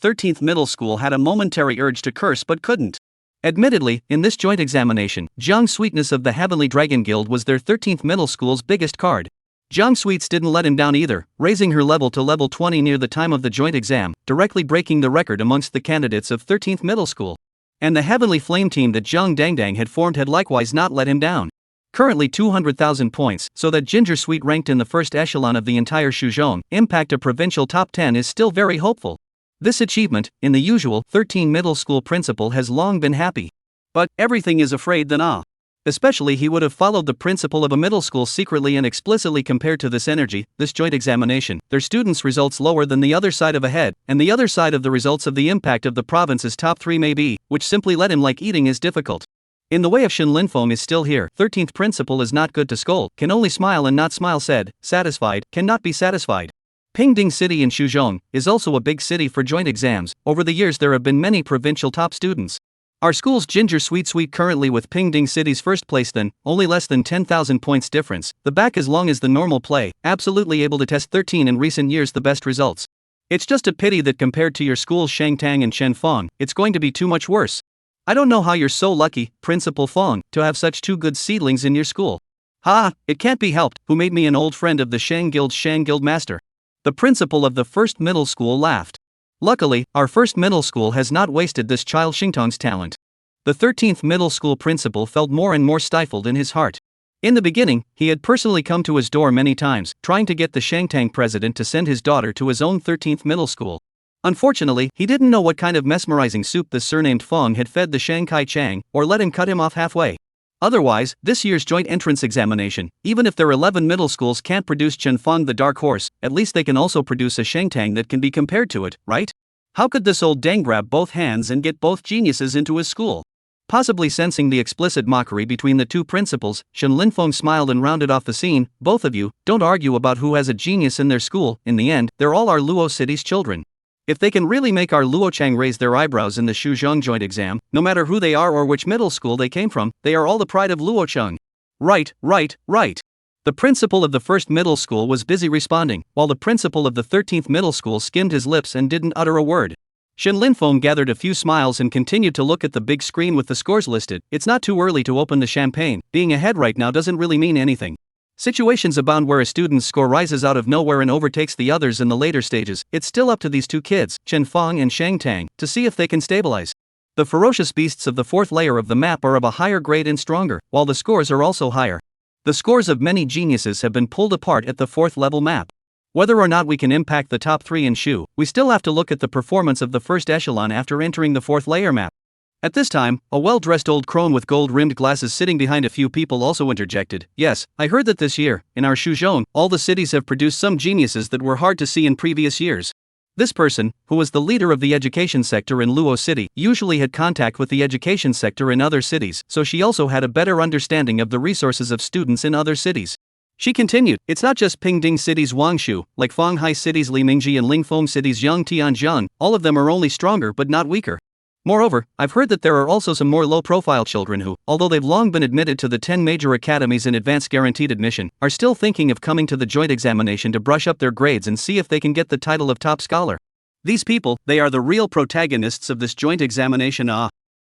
13th middle school had a momentary urge to curse but couldn't. Admittedly, in this joint examination, Jiang Sweetness of the Heavenly Dragon Guild was their 13th middle school's biggest card. Jiang Sweets didn't let him down either, raising her level to level 20 near the time of the joint exam, directly breaking the record amongst the candidates of 13th middle school. And the Heavenly Flame team that Jiang Dangdang had formed had likewise not let him down. Currently 200,000 points, so that Ginger Sweet ranked in the first echelon of the entire Shuzhong, impact of provincial top 10 is still very hopeful. This achievement, in the usual 13 middle school principal has long been happy. But everything is afraid than ah. Especially he would have followed the principal of a middle school secretly and explicitly compared to this energy, this joint examination, their students' results lower than the other side of a head, and the other side of the results of the impact of the province's top 3 may be, which simply let him like eating is difficult. In the way of Shen Linfeng is still here, 13th principal is not good to scold, can only smile and not smile said, satisfied, cannot be satisfied. Pingding City in Shuzhong is also a big city for joint exams. Over the years there have been many provincial top students. Our school's Ginger Sweet currently with Pingding City's first place then, only less than 10,000 points difference, the back as long as the normal play, absolutely able to test 13 in recent years the best results. It's just a pity that compared to your school's Shang Tang and Chen Fang, it's going to be too much worse. I don't know how you're so lucky, Principal Feng, to have such two good seedlings in your school. Ha, it can't be helped, who made me an old friend of the Shang Guild master. The principal of the first middle school laughed. Luckily, our first middle school has not wasted this child Xingtong's talent. The 13th middle school principal felt more and more stifled in his heart. In the beginning, he had personally come to his door many times, trying to get the Shangtang president to send his daughter to his own 13th middle school. Unfortunately, he didn't know what kind of mesmerizing soup the surnamed Feng had fed the Shanghai Chang, or let him cut him off halfway. Otherwise, this year's joint entrance examination, even if their 11 middle schools can't produce Chen Feng the dark horse, at least they can also produce a Shangtang that can be compared to it, right? How could this old dang grab both hands and get both geniuses into his school? Possibly sensing the explicit mockery between the two principals, Shen Linfeng smiled and rounded off the scene. Both of you, don't argue about who has a genius in their school. In the end, they're all our Luo city's children. If they can really make our Luochang raise their eyebrows in the Shuzhong joint exam, no matter who they are or which middle school they came from, they are all the pride of Luochang. Right. The principal of the first middle school was busy responding, while the principal of the 13th middle school skimmed his lips and didn't utter a word. Shen Linfeng gathered a few smiles and continued to look at the big screen with the scores listed. It's not too early to open the champagne. Being ahead right now doesn't really mean anything. Situations abound where a student's score rises out of nowhere and overtakes the others in the later stages. It's still up to these two kids, Chen Fang and Shang Tang, to see if they can stabilize. The ferocious beasts of the fourth layer of the map are of a higher grade and stronger, while the scores are also higher. The scores of many geniuses have been pulled apart at the fourth level map. Whether or not we can impact the top 3 in Shu, we still have to look at the performance of the first echelon after entering the fourth layer map. At this time, a well-dressed old crone with gold-rimmed glasses sitting behind a few people also interjected. Yes, I heard that this year, in our Shuzhong, all the cities have produced some geniuses that were hard to see in previous years. This person, who was the leader of the education sector in Luo City, usually had contact with the education sector in other cities, so she also had a better understanding of the resources of students in other cities. She continued, it's not just Pingding City's Wangshu, like Fanghai City's Limingji and Lingfeng City's Yangtianjiang, all of them are only stronger but not weaker. Moreover, I've heard that there are also some more low-profile children who, although they've long been admitted to the 10 major academies in advance guaranteed admission, are still thinking of coming to the joint examination to brush up their grades and see if they can get the title of top scholar. These people, they are the real protagonists of this joint examination.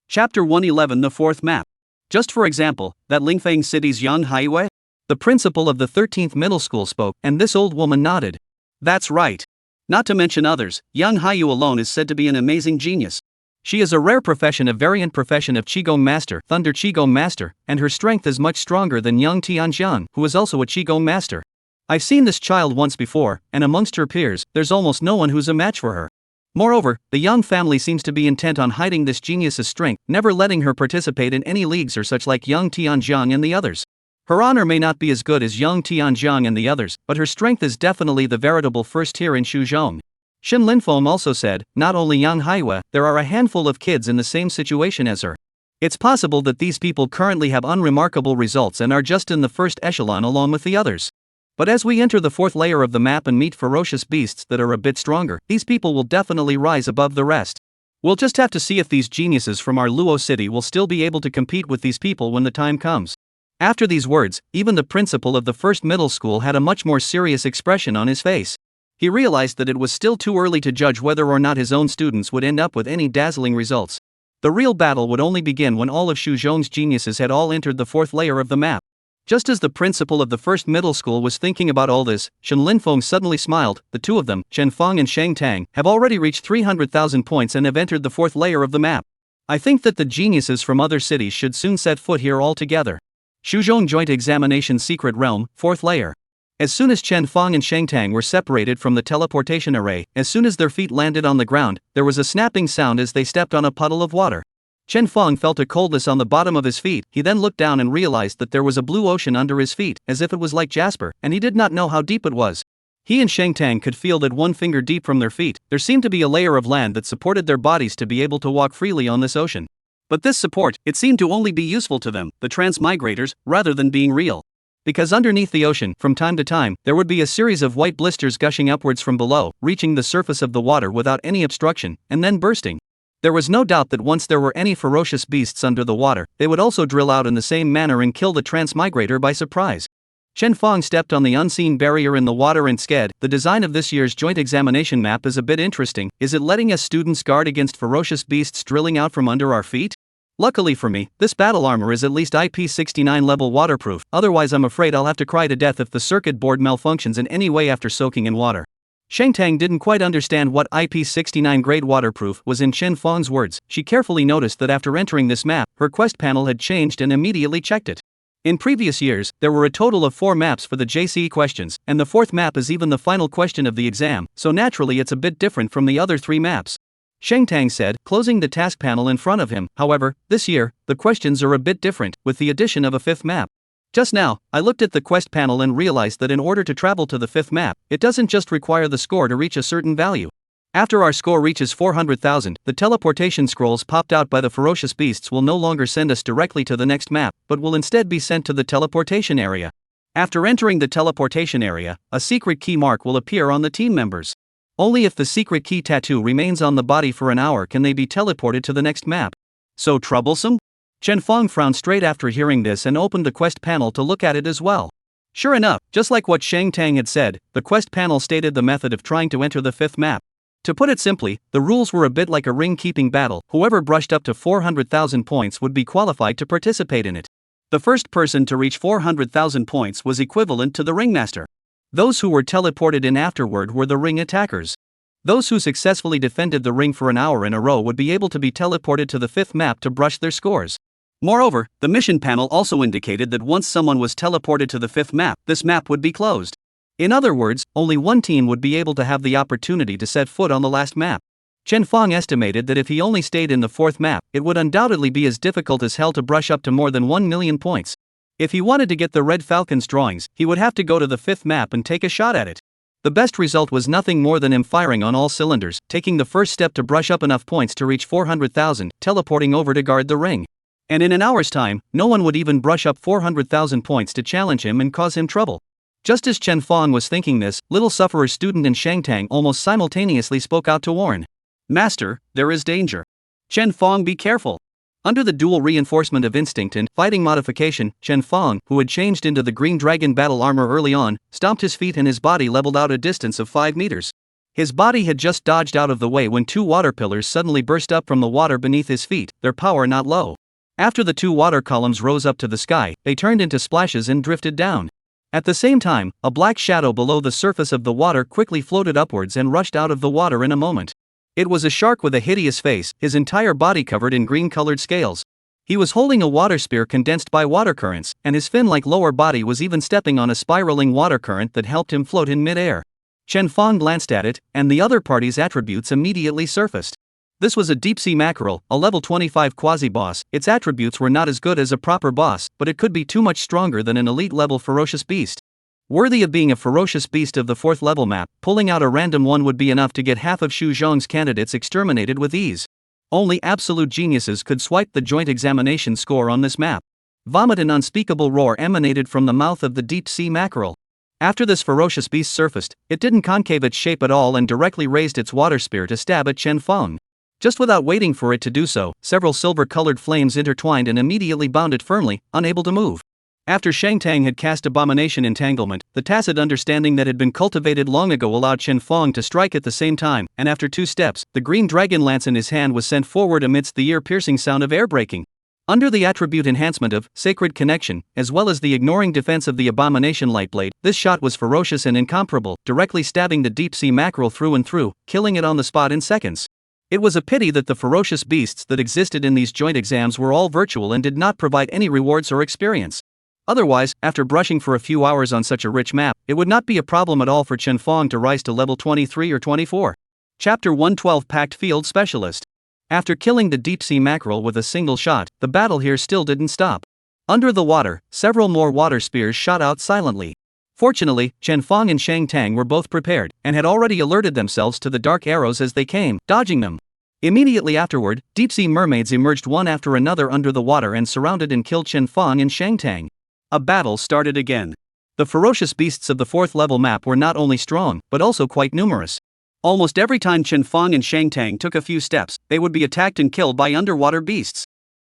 Chapter 111, the fourth map. Just for example, that Lingfeng City's Yang Haiwei? The principal of the 13th middle school spoke, and this old woman nodded. That's right. Not to mention others, Yang Haiyu alone is said to be an amazing genius. She is a rare profession, a variant profession of Qigong Master, Thunder Qigong Master, and her strength is much stronger than Yang Tianjian, who is also a Qigong Master. I've seen this child once before, and amongst her peers, there's almost no one who's a match for her. Moreover, the Yang family seems to be intent on hiding this genius's strength, never letting her participate in any leagues or such like Yang Tianjiang and the others. Her honor may not be as good as Yang Tianjiang and the others, but her strength is definitely the veritable first tier in Shuzhong. Shin Linfeng also said, not only Yang Haiwa, there are a handful of kids in the same situation as her. It's possible that these people currently have unremarkable results and are just in the first echelon along with the others. But as we enter the fourth layer of the map and meet ferocious beasts that are a bit stronger, these people will definitely rise above the rest. We'll just have to see if these geniuses from our Luo city will still be able to compete with these people when the time comes. After these words, even the principal of the first middle school had a much more serious expression on his face. He realized that it was still too early to judge whether or not his own students would end up with any dazzling results. The real battle would only begin when all of Shuzhong's geniuses had all entered the fourth layer of the map. Just as the principal of the first middle school was thinking about all this, Shen Linfeng suddenly smiled. The two of them, Chen Feng and Shang Tang, have already reached 300,000 points and have entered the fourth layer of the map. I think that the geniuses from other cities should soon set foot here all together. Shuzhong Joint Examination Secret Realm, 4th Layer. As soon as Chen Feng and Shang Tang were separated from the teleportation array, as soon as their feet landed on the ground, there was a snapping sound as they stepped on a puddle of water. Chen Feng felt a coldness on the bottom of his feet. He then looked down and realized that there was a blue ocean under his feet, as if it was like jasper, and he did not know how deep it was. He and Shang Tang could feel that 1 finger deep from their feet, there seemed to be a layer of land that supported their bodies to be able to walk freely on this ocean. But this support, it seemed to only be useful to them, the transmigrators, rather than being real. Because underneath the ocean, from time to time, there would be a series of white blisters gushing upwards from below, reaching the surface of the water without any obstruction, and then bursting. There was no doubt that once there were any ferocious beasts under the water, they would also drill out in the same manner and kill the transmigrator by surprise. Chen Feng stepped on the unseen barrier in the water and sked. The design of this year's joint examination map is a bit interesting. Is it letting us students guard against ferocious beasts drilling out from under our feet? Luckily for me, this battle armor is at least IP69 level waterproof, otherwise I'm afraid I'll have to cry to death if the circuit board malfunctions in any way after soaking in water. Shang Tang didn't quite understand what IP69 grade waterproof was in Chen Feng's words. She carefully noticed that after entering this map, her quest panel had changed and immediately checked it. In previous years, there were a total of 4 maps for the JCE questions, and the 4th map is even the final question of the exam, so naturally it's a bit different from the other 3 maps. Shang Tang said, closing the task panel in front of him. However, this year, the questions are a bit different, with the addition of a 5th map. Just now, I looked at the quest panel and realized that in order to travel to the 5th map, it doesn't just require the score to reach a certain value. After our score reaches 400,000, the teleportation scrolls popped out by the ferocious beasts will no longer send us directly to the next map, but will instead be sent to the teleportation area. After entering the teleportation area, a secret key mark will appear on the team members. Only if the secret key tattoo remains on the body for an hour can they be teleported to the next map. So troublesome? Chen Feng frowned straight after hearing this and opened the quest panel to look at it as well. Sure enough, just like what Shang Tang had said, the quest panel stated the method of trying to enter the 5th map. To put it simply, the rules were a bit like a ring-keeping battle. Whoever brushed up to 400,000 points would be qualified to participate in it. The first person to reach 400,000 points was equivalent to the ringmaster. Those who were teleported in afterward were the ring attackers. Those who successfully defended the ring for an hour in a row would be able to be teleported to the 5th map to brush their scores. Moreover, the mission panel also indicated that once someone was teleported to the 5th map, this map would be closed. In other words, only one team would be able to have the opportunity to set foot on the last map. Chen Feng estimated that if he only stayed in the 4th map, it would undoubtedly be as difficult as hell to brush up to more than 1 million points. If he wanted to get the Red Falcon's drawings, he would have to go to the 5th map and take a shot at it. The best result was nothing more than him firing on all cylinders, taking the first step to brush up enough points to reach 400,000, teleporting over to guard the ring. And in an hour's time, no one would even brush up 400,000 points to challenge him and cause him trouble. Just as Chen Fong was thinking this, Little Sufferer's student and Shang Tang almost simultaneously spoke out to warn. Master, there is danger. Chen Fong, be careful. Under the dual reinforcement of instinct and fighting modification, Chen Fong, who had changed into the green dragon battle armor early on, stomped his feet and his body leveled out a distance of 5 meters. His body had just dodged out of the way when 2 water pillars suddenly burst up from the water beneath his feet, their power not low. After the 2 water columns rose up to the sky, they turned into splashes and drifted down. At the same time, a black shadow below the surface of the water quickly floated upwards and rushed out of the water in a moment. It was a shark with a hideous face, his entire body covered in green-colored scales. He was holding a water spear condensed by water currents, and his fin-like lower body was even stepping on a spiraling water current that helped him float in mid-air. Chen Fong glanced at it, and the other party's attributes immediately surfaced. This was a deep-sea mackerel, a level 25 quasi-boss. Its attributes were not as good as a proper boss, but it could be too much stronger than an elite-level ferocious beast. Worthy of being a ferocious beast of the 4th level map, pulling out a random one would be enough to get half of Xu Zhong's candidates exterminated with ease. Only absolute geniuses could swipe the joint examination score on this map. Vomit and unspeakable roar emanated from the mouth of the deep-sea mackerel. After this ferocious beast surfaced, it didn't concave its shape at all and directly raised its water spear to stab at Chen Fong. Just without waiting for it to do so, several silver-colored flames intertwined and immediately bound it firmly, unable to move. After Shang Tang had cast Abomination Entanglement, the tacit understanding that had been cultivated long ago allowed Chen Fong to strike at the same time, and after 2 steps, the green dragon lance in his hand was sent forward amidst the ear-piercing sound of air braking. Under the attribute enhancement of Sacred Connection, as well as the ignoring defense of the Abomination Lightblade, this shot was ferocious and incomparable, directly stabbing the deep-sea mackerel through and through, killing it on the spot in seconds. It was a pity that the ferocious beasts that existed in these joint exams were all virtual and did not provide any rewards or experience. Otherwise, after brushing for a few hours on such a rich map, it would not be a problem at all for Chen Fong to rise to level 23 or 24. Chapter 112 Packed Field Specialist. After killing the deep-sea mackerel with a single shot, the battle here still didn't stop. Under the water, several more water spears shot out silently. Fortunately, Chen Fong and Shang Tang were both prepared, and had already alerted themselves to the dark arrows as they came, dodging them. Immediately afterward, deep-sea mermaids emerged one after another under the water and surrounded and killed Chen Fong and Shang Tang. A battle started again. The ferocious beasts of the 4th level map were not only strong, but also quite numerous. Almost every time Chen Fong and Shang Tang took a few steps, they would be attacked and killed by underwater beasts.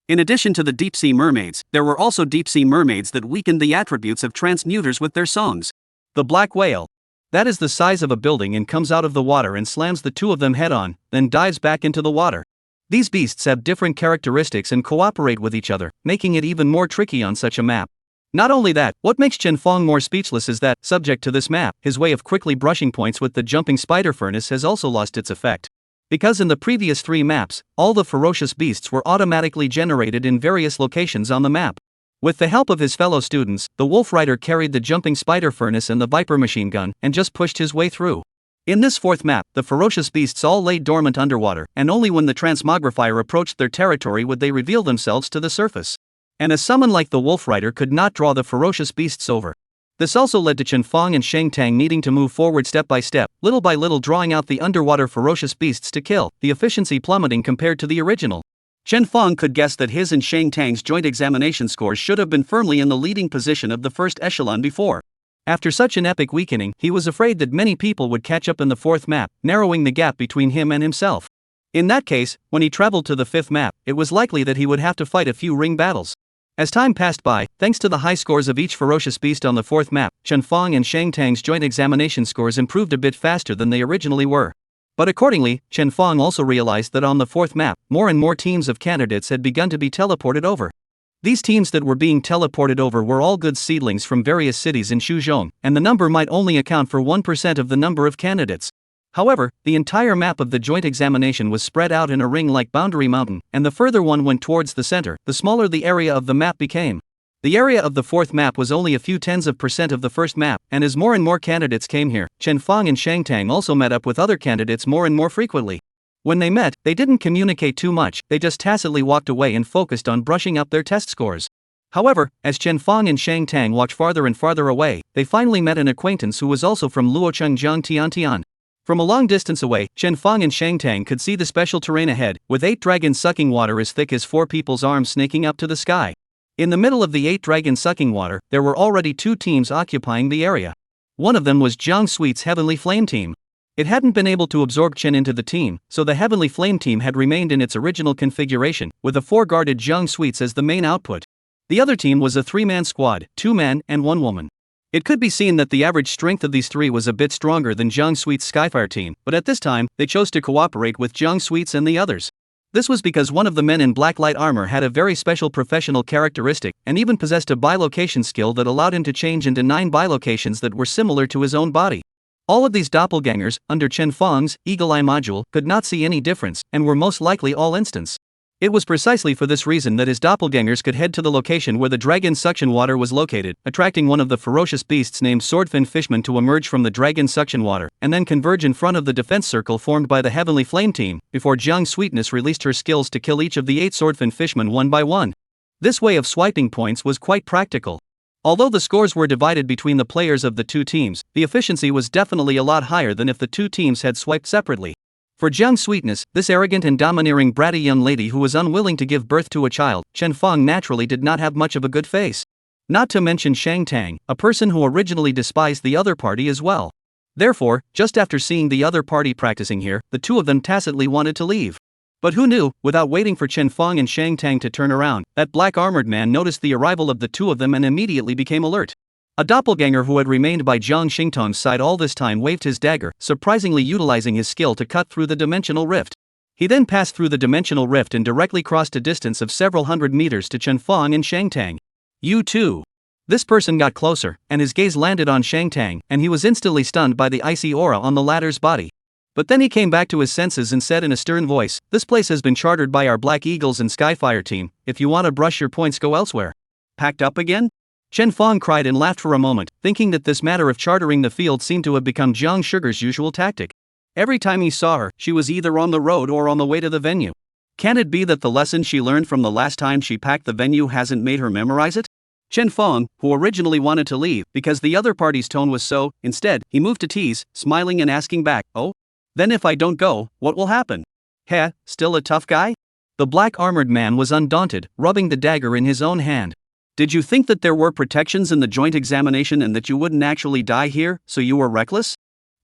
In addition to the deep-sea mermaids, there were also deep-sea mermaids that weakened the attributes of transmuters with their songs. The black whale. That is the size of a building and comes out of the water and slams the 2 of them head-on, then dives back into the water. These beasts have different characteristics and cooperate with each other, making it even more tricky on such a map. Not only that, what makes Chen Fong more speechless is that, subject to this map, his way of quickly brushing points with the jumping spider furnace has also lost its effect. Because in the previous 3 maps, all the ferocious beasts were automatically generated in various locations on the map. With the help of his fellow students, the Wolf Rider carried the jumping spider furnace and the Viper machine gun, and just pushed his way through. In this 4th map, the ferocious beasts all lay dormant underwater, and only when the transmogrifier approached their territory would they reveal themselves to the surface. And a summon like the Wolf Rider could not draw the ferocious beasts over. This also led to Chen Fong and Shang Tang needing to move forward step by step, little by little drawing out the underwater ferocious beasts to kill, the efficiency plummeting compared to the original. Chen Fong could guess that his and Shang Tang's joint examination scores should have been firmly in the leading position of the first echelon before. After such an epic weakening, he was afraid that many people would catch up in the 4th map, narrowing the gap between him and himself. In that case, when he traveled to the 5th map, it was likely that he would have to fight a few ring battles. As time passed by, thanks to the high scores of each ferocious beast on the 4th map, Chen Fong and Shang Tang's joint examination scores improved a bit faster than they originally were. But accordingly, Chen Fong also realized that on the 4th map, more and more teams of candidates had begun to be teleported over. These teams that were being teleported over were all good seedlings from various cities in Shuzhong, and the number might only account for 1% of the number of candidates. However, the entire map of the joint examination was spread out in a ring like Boundary Mountain, and the further one went towards the center, the smaller the area of the map became. The area of the 4th map was only a few tens of percent of the first map, and as more and more candidates came here, Chen Fong and Shang Tang also met up with other candidates more and more frequently. When they met, they didn't communicate too much, they just tacitly walked away and focused on brushing up their test scores. However, as Chen Fong and Shang Tang walked farther and farther away, they finally met an acquaintance who was also from Luochengjiang Tiantian. From a long distance away, Chen Fong and Shang Tang could see the special terrain ahead, with 8 dragons sucking water as thick as 4 people's arms snaking up to the sky. In the middle of the 8 dragons sucking water, there were already 2 teams occupying the area. One of them was Jiang Suite's Heavenly Flame team. It hadn't been able to absorb Chen into the team, so the Heavenly Flame team had remained in its original configuration, with the 4 guarded Jiang Suites as the main output. The other team was a 3-man squad, 2 men and 1 woman. It could be seen that the average strength of these 3 was a bit stronger than Jiang Suite's Skyfire team, but at this time, they chose to cooperate with Jiang Suite's and the others. This was because one of the men in black light armor had a very special professional characteristic, and even possessed a bilocation skill that allowed him to change into 9 bilocations that were similar to his own body. All of these doppelgangers, under Chen Fang's Eagle Eye module, could not see any difference, and were most likely all instants. It was precisely for this reason that his doppelgangers could head to the location where the dragon suction water was located, attracting one of the ferocious beasts named Swordfin Fishman to emerge from the dragon suction water, and then converge in front of the defense circle formed by the Heavenly Flame team, before Jiang Sweetness released her skills to kill each of the 8 Swordfin Fishmen one by one. This way of swiping points was quite practical. Although the scores were divided between the players of the 2 teams, the efficiency was definitely a lot higher than if the 2 teams had swiped separately. For Jiang Sweetness, this arrogant and domineering bratty young lady who was unwilling to give birth to a child, Chen Fang naturally did not have much of a good face. Not to mention Shang Tang, a person who originally despised the other party as well. Therefore, just after seeing the other party practicing here, the 2 of them tacitly wanted to leave. But who knew, without waiting for Chen Fang and Shang Tang to turn around, that black armored man noticed the arrival of the 2 of them and immediately became alert. A doppelganger who had remained by Jiang Xingtong's side all this time waved his dagger, surprisingly utilizing his skill to cut through the dimensional rift. He then passed through the dimensional rift and directly crossed a distance of several hundred meters to Chen Fang and Shang Tang. You too. This person got closer, and his gaze landed on Shang Tang, and he was instantly stunned by the icy aura on the latter's body. But then he came back to his senses and said in a stern voice, "This place has been chartered by our Black Eagles and Skyfire team. If you want to brush your points, go elsewhere." Packed up again? Chen Fang cried and laughed for a moment, thinking that this matter of chartering the field seemed to have become Jiang Sugar's usual tactic. Every time he saw her, she was either on the road or on the way to the venue. Can it be that the lesson she learned from the last time she packed the venue hasn't made her memorize it? Chen Fang, who originally wanted to leave because the other party's tone was so, instead, he moved to tease, smiling and asking back, "Oh? Then if I don't go, what will happen?" Heh, still a tough guy? The black armored man was undaunted, rubbing the dagger in his own hand. Did you think that there were protections in the joint examination and that you wouldn't actually die here, so you were reckless?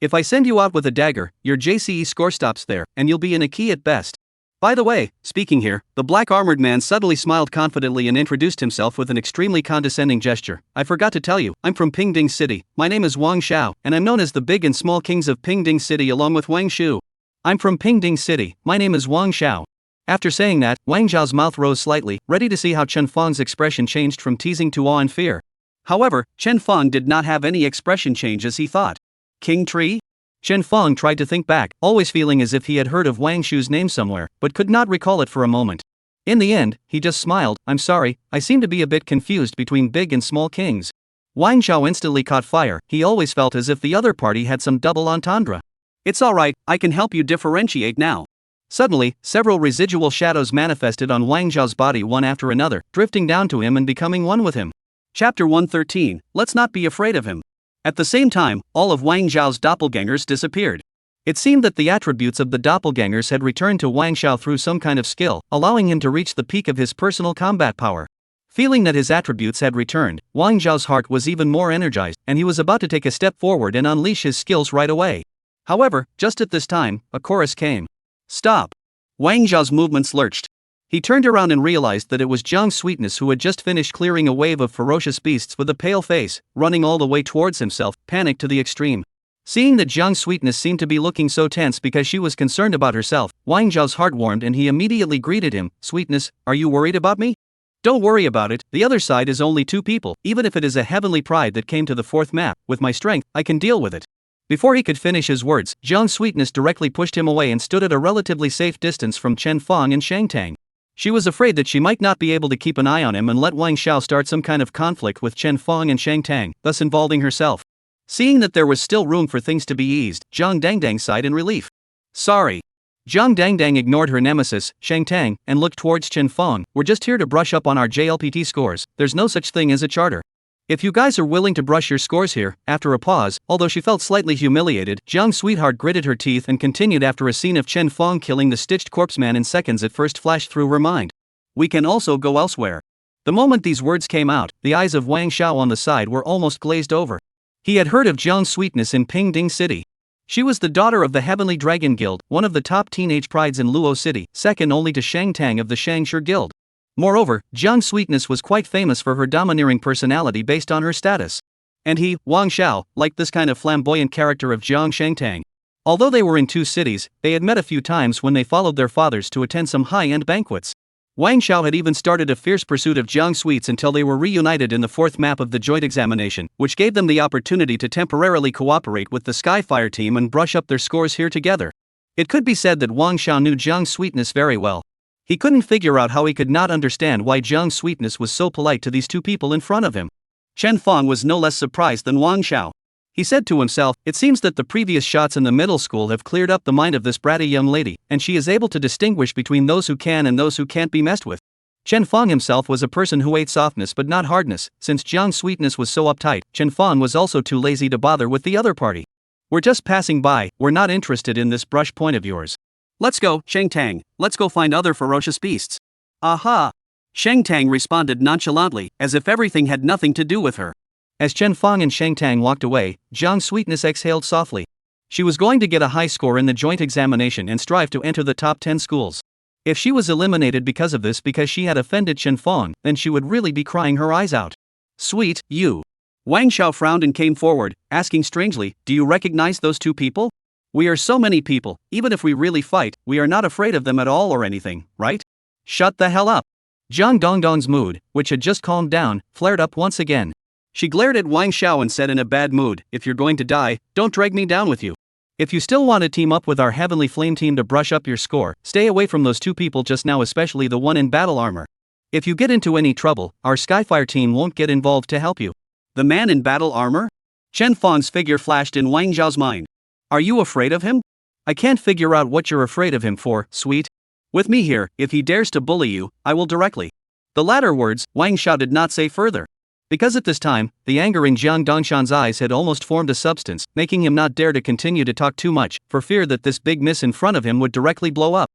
If I send you out with a dagger, your JCE score stops there, and you'll be in a key at best. By the way, speaking here, the black armored man suddenly smiled confidently and introduced himself with an extremely condescending gesture. "I forgot to tell you, I'm from Pingding City. My name is Wang Xiao, and I'm known as the big and small kings of Pingding City along with Wang Shu. I'm from Pingding City. My name is Wang Xiao." After saying that, Wang Zhao's mouth rose slightly, ready to see how Chen Fang's expression changed from teasing to awe and fear. However, Chen Fang did not have any expression change as he thought. King Tree? Chen Fang tried to think back, always feeling as if he had heard of Wang Shu's name somewhere, but could not recall it for a moment. In the end, he just smiled. "I'm sorry, I seem to be a bit confused between big and small kings." Wang Zhao instantly caught fire. He always felt as if the other party had some double entendre. "It's alright, I can help you differentiate now." Suddenly, several residual shadows manifested on Wang Zhao's body one after another, drifting down to him and becoming one with him. Chapter 113, Let's Not Be Afraid of Him. At the same time, all of Wang Zhao's doppelgangers disappeared. It seemed that the attributes of the doppelgangers had returned to Wang Zhao through some kind of skill, allowing him to reach the peak of his personal combat power. Feeling that his attributes had returned, Wang Zhao's heart was even more energized, and he was about to take a step forward and unleash his skills right away. However, just at this time, a chorus came. "Stop!" Wang Zhao's movements lurched. He turned around and realized that it was Jiang Sweetness who had just finished clearing a wave of ferocious beasts with a pale face, running all the way towards himself, panicked to the extreme. Seeing that Jiang Sweetness seemed to be looking so tense because she was concerned about herself, Wang Zhao's heart warmed and he immediately greeted him. "Sweetness, are you worried about me?" "Don't worry about it, the other side is only 2 people, even if it is a heavenly pride that came to the 4th map, with my strength, I can deal with it." Before he could finish his words, Jiang Sweetness directly pushed him away and stood at a relatively safe distance from Chen Fang and Shang Tang. She was afraid that she might not be able to keep an eye on him and let Wang Xiao start some kind of conflict with Chen Fang and Shang Tang, thus involving herself. Seeing that there was still room for things to be eased, Zhang Dangdang sighed in relief. "Sorry." Zhang Dangdang ignored her nemesis, Shang Tang, and looked towards Chen Fang. "We're just here to brush up on our JLPT scores, there's no such thing as a charter. If you guys are willing to brush your scores here." After a pause, although she felt slightly humiliated, Jiang Sweetheart gritted her teeth and continued after a scene of Chen Fang killing the stitched corpse man in seconds at first flashed through her mind. "We can also go elsewhere." The moment these words came out, the eyes of Wang Xiao on the side were almost glazed over. He had heard of Jiang's sweetness in Pingding City. She was the daughter of the Heavenly Dragon Guild, one of the top teenage prides in Luo City, second only to Shang Tang of the Shangshi Guild. Moreover, Jiang's sweetness was quite famous for her domineering personality based on her status. And he, Wang Xiao, liked this kind of flamboyant character of Jiang Shangtang. Although they were in two cities, they had met a few times when they followed their fathers to attend some high-end banquets. Wang Xiao had even started a fierce pursuit of Jiang sweets until they were reunited in the fourth map of the joint examination, which gave them the opportunity to temporarily cooperate with the Skyfire team and brush up their scores here together. It could be said that Wang Xiao knew Jiang's sweetness very well. He couldn't figure out how he could not understand why Jiang's sweetness was so polite to these two people in front of him. Chen Feng was no less surprised than Wang Xiao. He said to himself, it seems that the previous shots in the middle school have cleared up the mind of this bratty young lady, and she is able to distinguish between those who can and those who can't be messed with. Chen Feng himself was a person who ate softness but not hardness. Since Jiang's sweetness was so uptight, Chen Feng was also too lazy to bother with the other party. We're just passing by, we're not interested in this brush point of yours. Let's go, Shang Tang, let's go find other ferocious beasts. Aha! Shang Tang responded nonchalantly, as if everything had nothing to do with her. As Chen Feng and Shang Tang walked away, Jiang's sweetness exhaled softly. She was going to get a high score in the joint examination and strive to enter the top 10 schools. If she was eliminated because of this because she had offended Chen Feng, then she would really be crying her eyes out. Sweet, you. Wang Xiao frowned and came forward, asking strangely, do you recognize those two people? We are so many people, even if we really fight, we are not afraid of them at all or anything, right? Shut the hell up. Jiang Dongdong's mood, which had just calmed down, flared up once again. She glared at Wang Xiao and said in a bad mood, if you're going to die, don't drag me down with you. If you still want to team up with our Heavenly Flame team to brush up your score, stay away from those two people just now, especially the one in battle armor. If you get into any trouble, our Skyfire team won't get involved to help you. The man in battle armor? Chen Feng's figure flashed in Wang Xiao's mind. Are you afraid of him? I can't figure out what you're afraid of him for, sweet. With me here, if he dares to bully you, I will directly. The latter words, Wang Xiao did not say further. Because at this time, the anger in Jiang Dongshan's eyes had almost formed a substance, making him not dare to continue to talk too much, for fear that this big miss in front of him would directly blow up.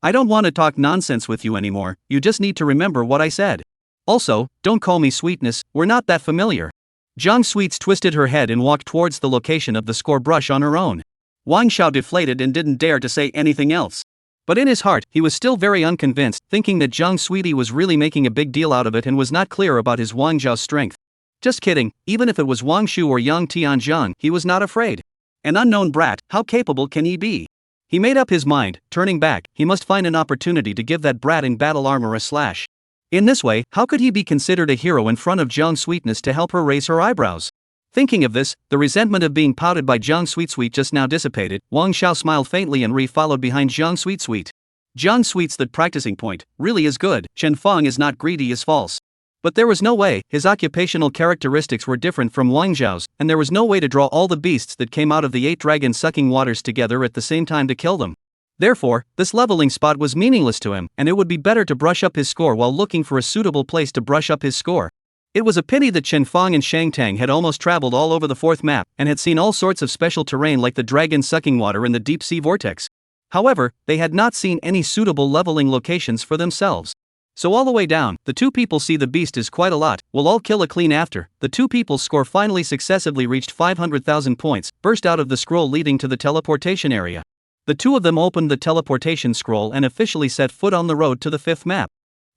I don't want to talk nonsense with you anymore, you just need to remember what I said. Also, don't call me sweetness, we're not that familiar. Jiang Sweets twisted her head and walked towards the location of the score brush on her own. Wang Xiao deflated and didn't dare to say anything else. But in his heart, he was still very unconvinced, thinking that Jiang Sweetie was really making a big deal out of it and was not clear about his Wang Zhao's strength. Just kidding, even if it was Wang Shu or Yang Tianzhang, he was not afraid. An unknown brat, how capable can he be? He made up his mind, turning back, he must find an opportunity to give that brat in battle armor a slash. In this way, how could he be considered a hero in front of Jiang Sweetness to help her raise her eyebrows? Thinking of this, the resentment of being pouted by Jiang Sweet just now dissipated. Wang Xiao smiled faintly and followed behind Jiang Sweet. Jiang Sweet's that practicing point really is good. Chen Feng is not greedy is false. But there was no way, his occupational characteristics were different from Wang Zhao's, and there was no way to draw all the beasts that came out of the 8 dragons sucking waters together at the same time to kill them. Therefore, this leveling spot was meaningless to him, and it would be better to brush up his score while looking for a suitable place to brush up his score. It was a pity that Chen Feng and Shang Tang had almost traveled all over the 4th map, and had seen all sorts of special terrain like the dragon sucking water and the deep sea vortex. However, they had not seen any suitable leveling locations for themselves. So all the way down, the two people see the beast is quite a lot, will all kill a clean after. The two people's score finally successively reached 500,000 points, burst out of the scroll leading to the teleportation area. The two of them opened the teleportation scroll and officially set foot on the road to the 5th map.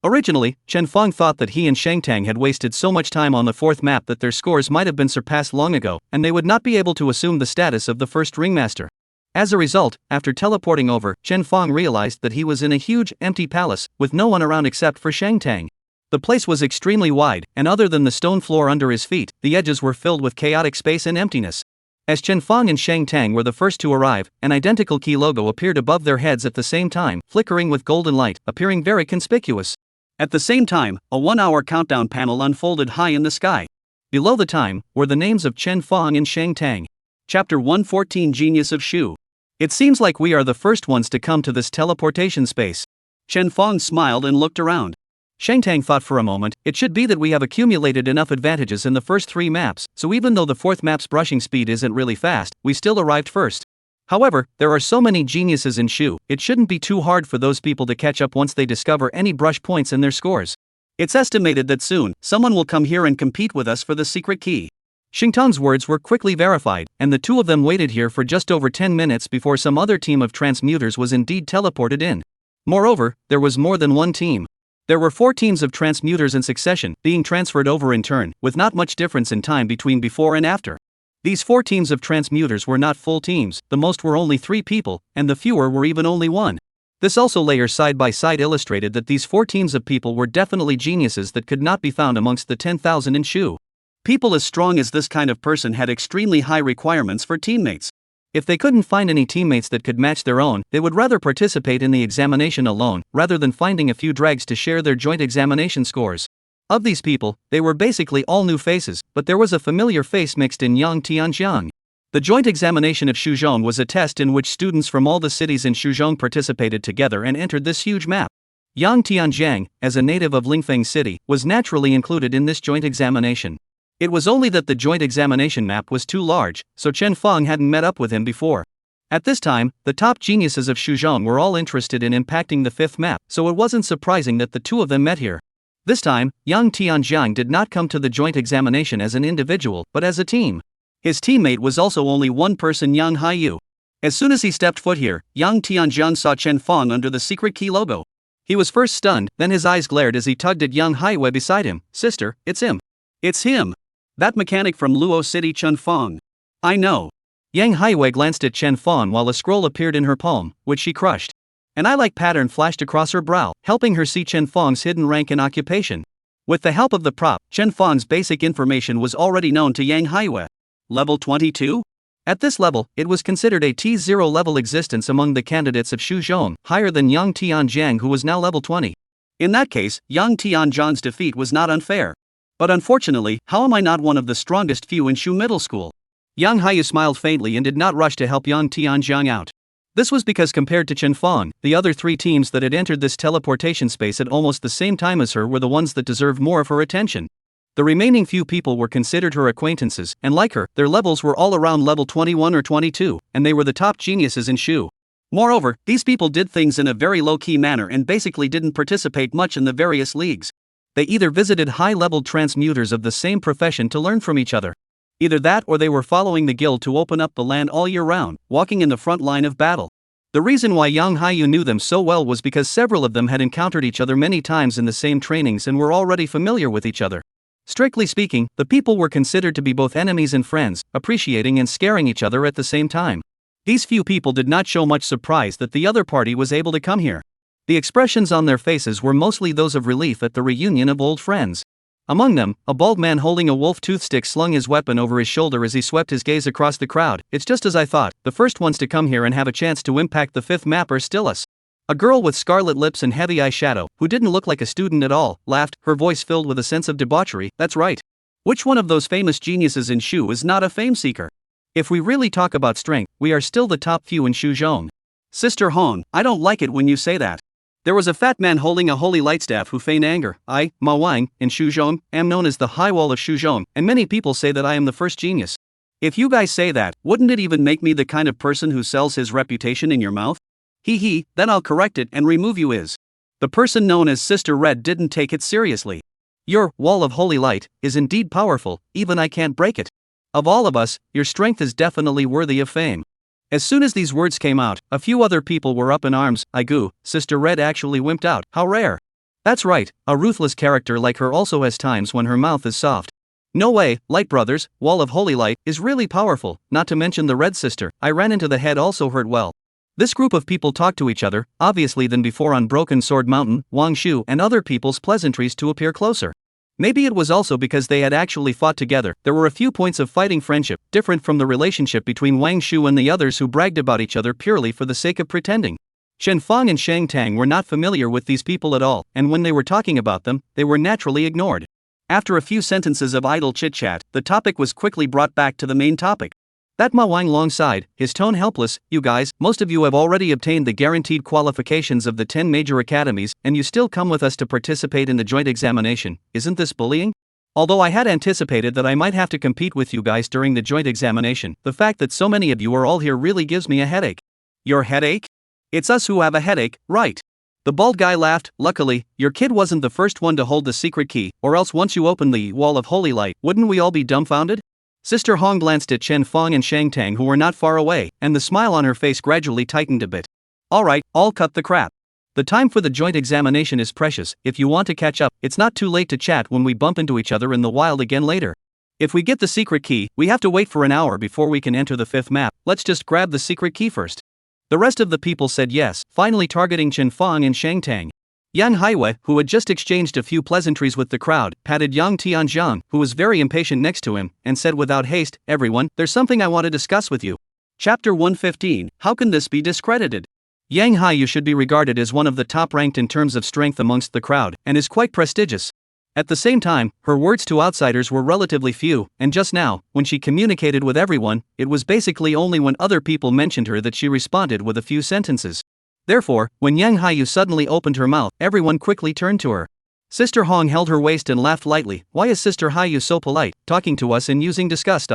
Originally, Chen Feng thought that he and Shang Tang had wasted so much time on the 4th map that their scores might have been surpassed long ago, and they would not be able to assume the status of the first ringmaster. As a result, after teleporting over, Chen Feng realized that he was in a huge, empty palace, with no one around except for Shang Tang. The place was extremely wide, and other than the stone floor under his feet, the edges were filled with chaotic space and emptiness. As Chen Feng and Shang Tang were the first to arrive, an identical key logo appeared above their heads at the same time, flickering with golden light, appearing very conspicuous. At the same time, a 1-hour countdown panel unfolded high in the sky. Below the time, were the names of Chen Feng and Shang Tang. Chapter 114 Genius of Shu. It seems like we are the first ones to come to this teleportation space. Chen Feng smiled and looked around. Shang Tang thought for a moment, it should be that we have accumulated enough advantages in the first 3 maps, so even though the 4th map's brushing speed isn't really fast, we still arrived first. However, there are so many geniuses in Shu, it shouldn't be too hard for those people to catch up once they discover any brush points in their scores. It's estimated that soon, someone will come here and compete with us for the secret key. Shang Tang's words were quickly verified, and the two of them waited here for just over 10 minutes before some other team of transmuters was indeed teleported in. Moreover, there was more than one team. There were 4 teams of transmuters in succession, being transferred over in turn, with not much difference in time between before and after. These 4 teams of transmuters were not full teams, the most were only 3 people, and the fewer were even only 1. This also layer side by side illustrated that these 4 teams of people were definitely geniuses that could not be found amongst the 10,000 in Shu. People as strong as this kind of person had extremely high requirements for teammates. If they couldn't find any teammates that could match their own, they would rather participate in the examination alone, rather than finding a few drags to share their joint examination scores. Of these people, they were basically all new faces, but there was a familiar face mixed in Yang Tianjiang. The joint examination of Shuzhong was a test in which students from all the cities in Shuzhong participated together and entered this huge map. Yang Tianjiang, as a native of Lingfeng City, was naturally included in this joint examination. It was only that the joint examination map was too large, so Chen Feng hadn't met up with him before. At this time, the top geniuses of Shuzhong were all interested in impacting the 5th map, so it wasn't surprising that the two of them met here. This time, Yang Tianjiang did not come to the joint examination as an individual, but as a team. His teammate was also only one person, Yang Haiyu. As soon as he stepped foot here, Yang Tianjiang saw Chen Feng under the secret key logo. He was first stunned, then his eyes glared as he tugged at Yang Haiyu beside him. Sister, it's him. It's him. That mechanic from Luo City, Chen Feng. I know. Yang Haiyu glanced at Chen Feng while a scroll appeared in her palm, which she crushed. An eye-like pattern flashed across her brow, helping her see Chen Feng's hidden rank and occupation. With the help of the prop, Chen Feng's basic information was already known to Yang Haiyu. Level 22? At this level, it was considered a T0 level existence among the candidates of Shuzhong, higher than Yang Tianjiang, who was now level 20. In that case, Yang Tianjiang's defeat was not unfair. But unfortunately, how am I not one of the strongest few in Shu Middle School? Yang Haiyu smiled faintly and did not rush to help Yang Tianjiang out. This was because compared to Chen Feng, the other 3 teams that had entered this teleportation space at almost the same time as her were the ones that deserved more of her attention. The remaining few people were considered her acquaintances, and like her, their levels were all around level 21 or 22, and they were the top geniuses in Shu. Moreover, these people did things in a very low-key manner and basically didn't participate much in the various leagues. They either visited high-level transmuters of the same profession to learn from each other. Either that or they were following the guild to open up the land all year round, walking in the front line of battle. The reason why Yang Haiyu knew them so well was because several of them had encountered each other many times in the same trainings and were already familiar with each other. Strictly speaking, the people were considered to be both enemies and friends, appreciating and scaring each other at the same time. These few people did not show much surprise that the other party was able to come here. The expressions on their faces were mostly those of relief at the reunion of old friends. Among them, a bald man holding a wolf toothstick slung his weapon over his shoulder as he swept his gaze across the crowd. It's just as I thought, the first ones to come here and have a chance to impact the 5th map are still us. A girl with scarlet lips and heavy eyeshadow, who didn't look like a student at all, laughed, her voice filled with a sense of debauchery. That's right. Which one of those famous geniuses in Shu is not a fame seeker? If we really talk about strength, we are still the top few in Shuzhong. Sister Hong, I don't like it when you say that. There was a fat man holding a holy light staff who feigned anger. I, Ma Wang, in Shuzhong, am known as the High Wall of Shuzhong, and many people say that I am the first genius. If you guys say that, wouldn't it even make me the kind of person who sells his reputation in your mouth? Hee, then I'll correct it and remove you is. The person known as Sister Red didn't take it seriously. Your wall of holy light is indeed powerful, even I can't break it. Of all of us, your strength is definitely worthy of fame. As soon as these words came out, a few other people were up in arms. Aigu, Sister Red actually wimped out. How rare. That's right, a ruthless character like her also has times when her mouth is soft. No way, Light Brothers, Wall of Holy Light, is really powerful, not to mention the Red Sister, I ran into the head also hurt well. This group of people talked to each other, obviously than before on Broken Sword Mountain, Wang Shu and other people's pleasantries to appear closer. Maybe it was also because they had actually fought together. There were a few points of fighting friendship, different from the relationship between Wang Shu and the others who bragged about each other purely for the sake of pretending. Chen Feng and Shang Tang were not familiar with these people at all, and when they were talking about them, they were naturally ignored. After a few sentences of idle chit-chat, the topic was quickly brought back to the main topic. That Ma Wang Long sighed, his tone helpless. You guys, most of you have already obtained the guaranteed qualifications of the 10 major academies, and you still come with us to participate in the joint examination. Isn't this bullying? Although I had anticipated that I might have to compete with you guys during the joint examination, the fact that so many of you are all here really gives me a headache. Your headache? It's us who have a headache, right? The bald guy laughed. Luckily, your kid wasn't the first one to hold the secret key, or else once you open the Wall of Holy Light, wouldn't we all be dumbfounded? Sister Hong glanced at Chen Fong and Shang Tang, who were not far away, and the smile on her face gradually tightened a bit. Alright, I'll cut the crap. The time for the joint examination is precious. If you want to catch up, it's not too late to chat when we bump into each other in the wild again later. If we get the secret key, we have to wait for an hour before we can enter the 5th map. Let's just grab the secret key first. The rest of the people said yes, finally targeting Chen Fong and Shang Tang. Yang Haiwei, who had just exchanged a few pleasantries with the crowd, patted Yang Tianjiang, who was very impatient next to him, and said without haste, "Everyone, there's something I want to discuss with you." Chapter 115, How can this be discredited? Yang Haiyu should be regarded as one of the top ranked in terms of strength amongst the crowd, and is quite prestigious. At the same time, her words to outsiders were relatively few, and just now, when she communicated with everyone, it was basically only when other people mentioned her that she responded with a few sentences. Therefore, when Yang Haiyu suddenly opened her mouth, everyone quickly turned to her. Sister Hong held her waist and laughed lightly. "Why is Sister Haiyu so polite, talking to us and using disgust?"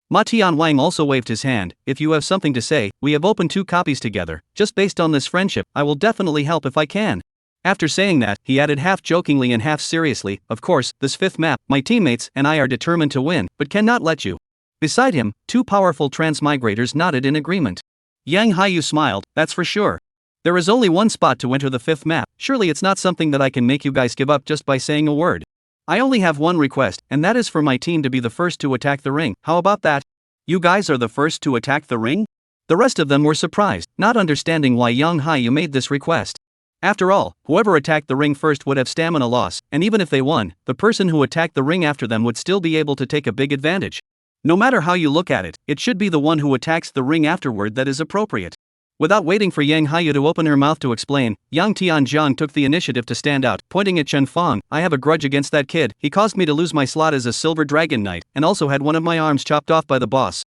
Ma Tianwang also waved his hand. "If you have something to say, we have opened 2 copies together. Just based on this friendship, I will definitely help if I can." After saying that, he added half jokingly and half seriously, "Of course, this 5th map, my teammates and I are determined to win, but cannot let you." Beside him, 2 powerful transmigrators nodded in agreement. Yang Haiyu smiled, "That's for sure. There is only one spot to enter the 5th map. Surely it's not something that I can make you guys give up just by saying a word. I only have one request, and that is for my team to be the first to attack the ring. How about that?" "You guys are the first to attack the ring?" The rest of them were surprised, not understanding why Yang Haiyu made this request. After all, whoever attacked the ring first would have stamina loss, and even if they won, the person who attacked the ring after them would still be able to take a big advantage. No matter how you look at it, it should be the one who attacks the ring afterward that is appropriate. Without waiting for Yang Haiyu to open her mouth to explain, Yang Tianjiang took the initiative to stand out, pointing at Chen Fong. "I have a grudge against that kid. He caused me to lose my slot as a Silver Dragon Knight, and also had one of my arms chopped off by the boss.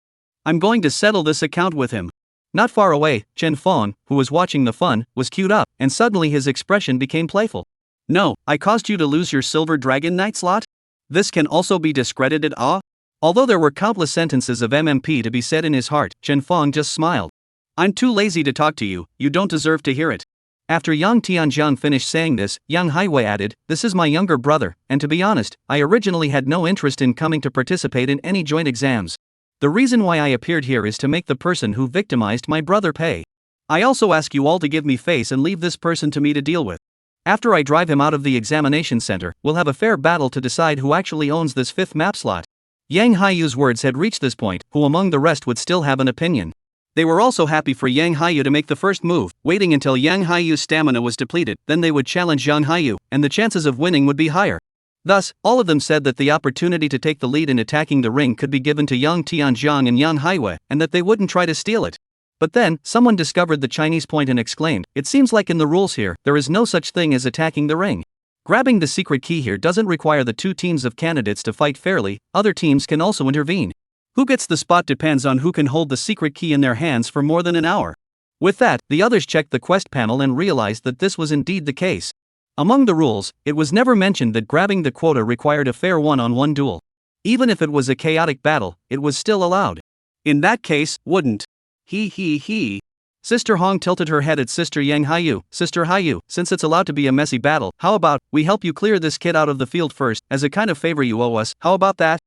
I'm going to settle this account with him." Not far away, Chen Fong, who was watching the fun, was queued up, and suddenly his expression became playful. "No, I caused you to lose your Silver Dragon Knight slot? This can also be discredited, ah?" Although there were countless sentences of MMP to be said in his heart, Chen Fong just smiled. "I'm too lazy to talk to you, you don't deserve to hear it." After Yang Tianjiang finished saying this, Yang Haiwei added, "This is my younger brother, and to be honest, I originally had no interest in coming to participate in any joint exams. The reason why I appeared here is to make the person who victimized my brother pay. I also ask you all to give me face and leave this person to me to deal with. After I drive him out of the examination center, we'll have a fair battle to decide who actually owns this 5th map slot." Yang Haiyu's words had reached this point, who among the rest would still have an opinion? They were also happy for Yang Haiyu to make the first move, waiting until Yang Haiyu's stamina was depleted, then they would challenge Yang Haiyu, and the chances of winning would be higher. Thus, all of them said that the opportunity to take the lead in attacking the ring could be given to Yang Tianjiang and Yang Haiwei, and that they wouldn't try to steal it. But then, someone discovered the Chinese point and exclaimed, "It seems like in the rules here, there is no such thing as attacking the ring. Grabbing the secret key here doesn't require the 2 teams of candidates to fight fairly, other teams can also intervene. Who gets the spot depends on who can hold the secret key in their hands for more than an hour." With that, the others checked the quest panel and realized that this was indeed the case. Among the rules, it was never mentioned that grabbing the quota required a fair one-on-one duel. Even if it was a chaotic battle, it was still allowed. In that case, wouldn't. He. Sister Hong tilted her head at Sister Yang Haiyu. "Sister Haiyu, since it's allowed to be a messy battle, how about we help you clear this kid out of the field first, as a kind of favor you owe us, how about that?"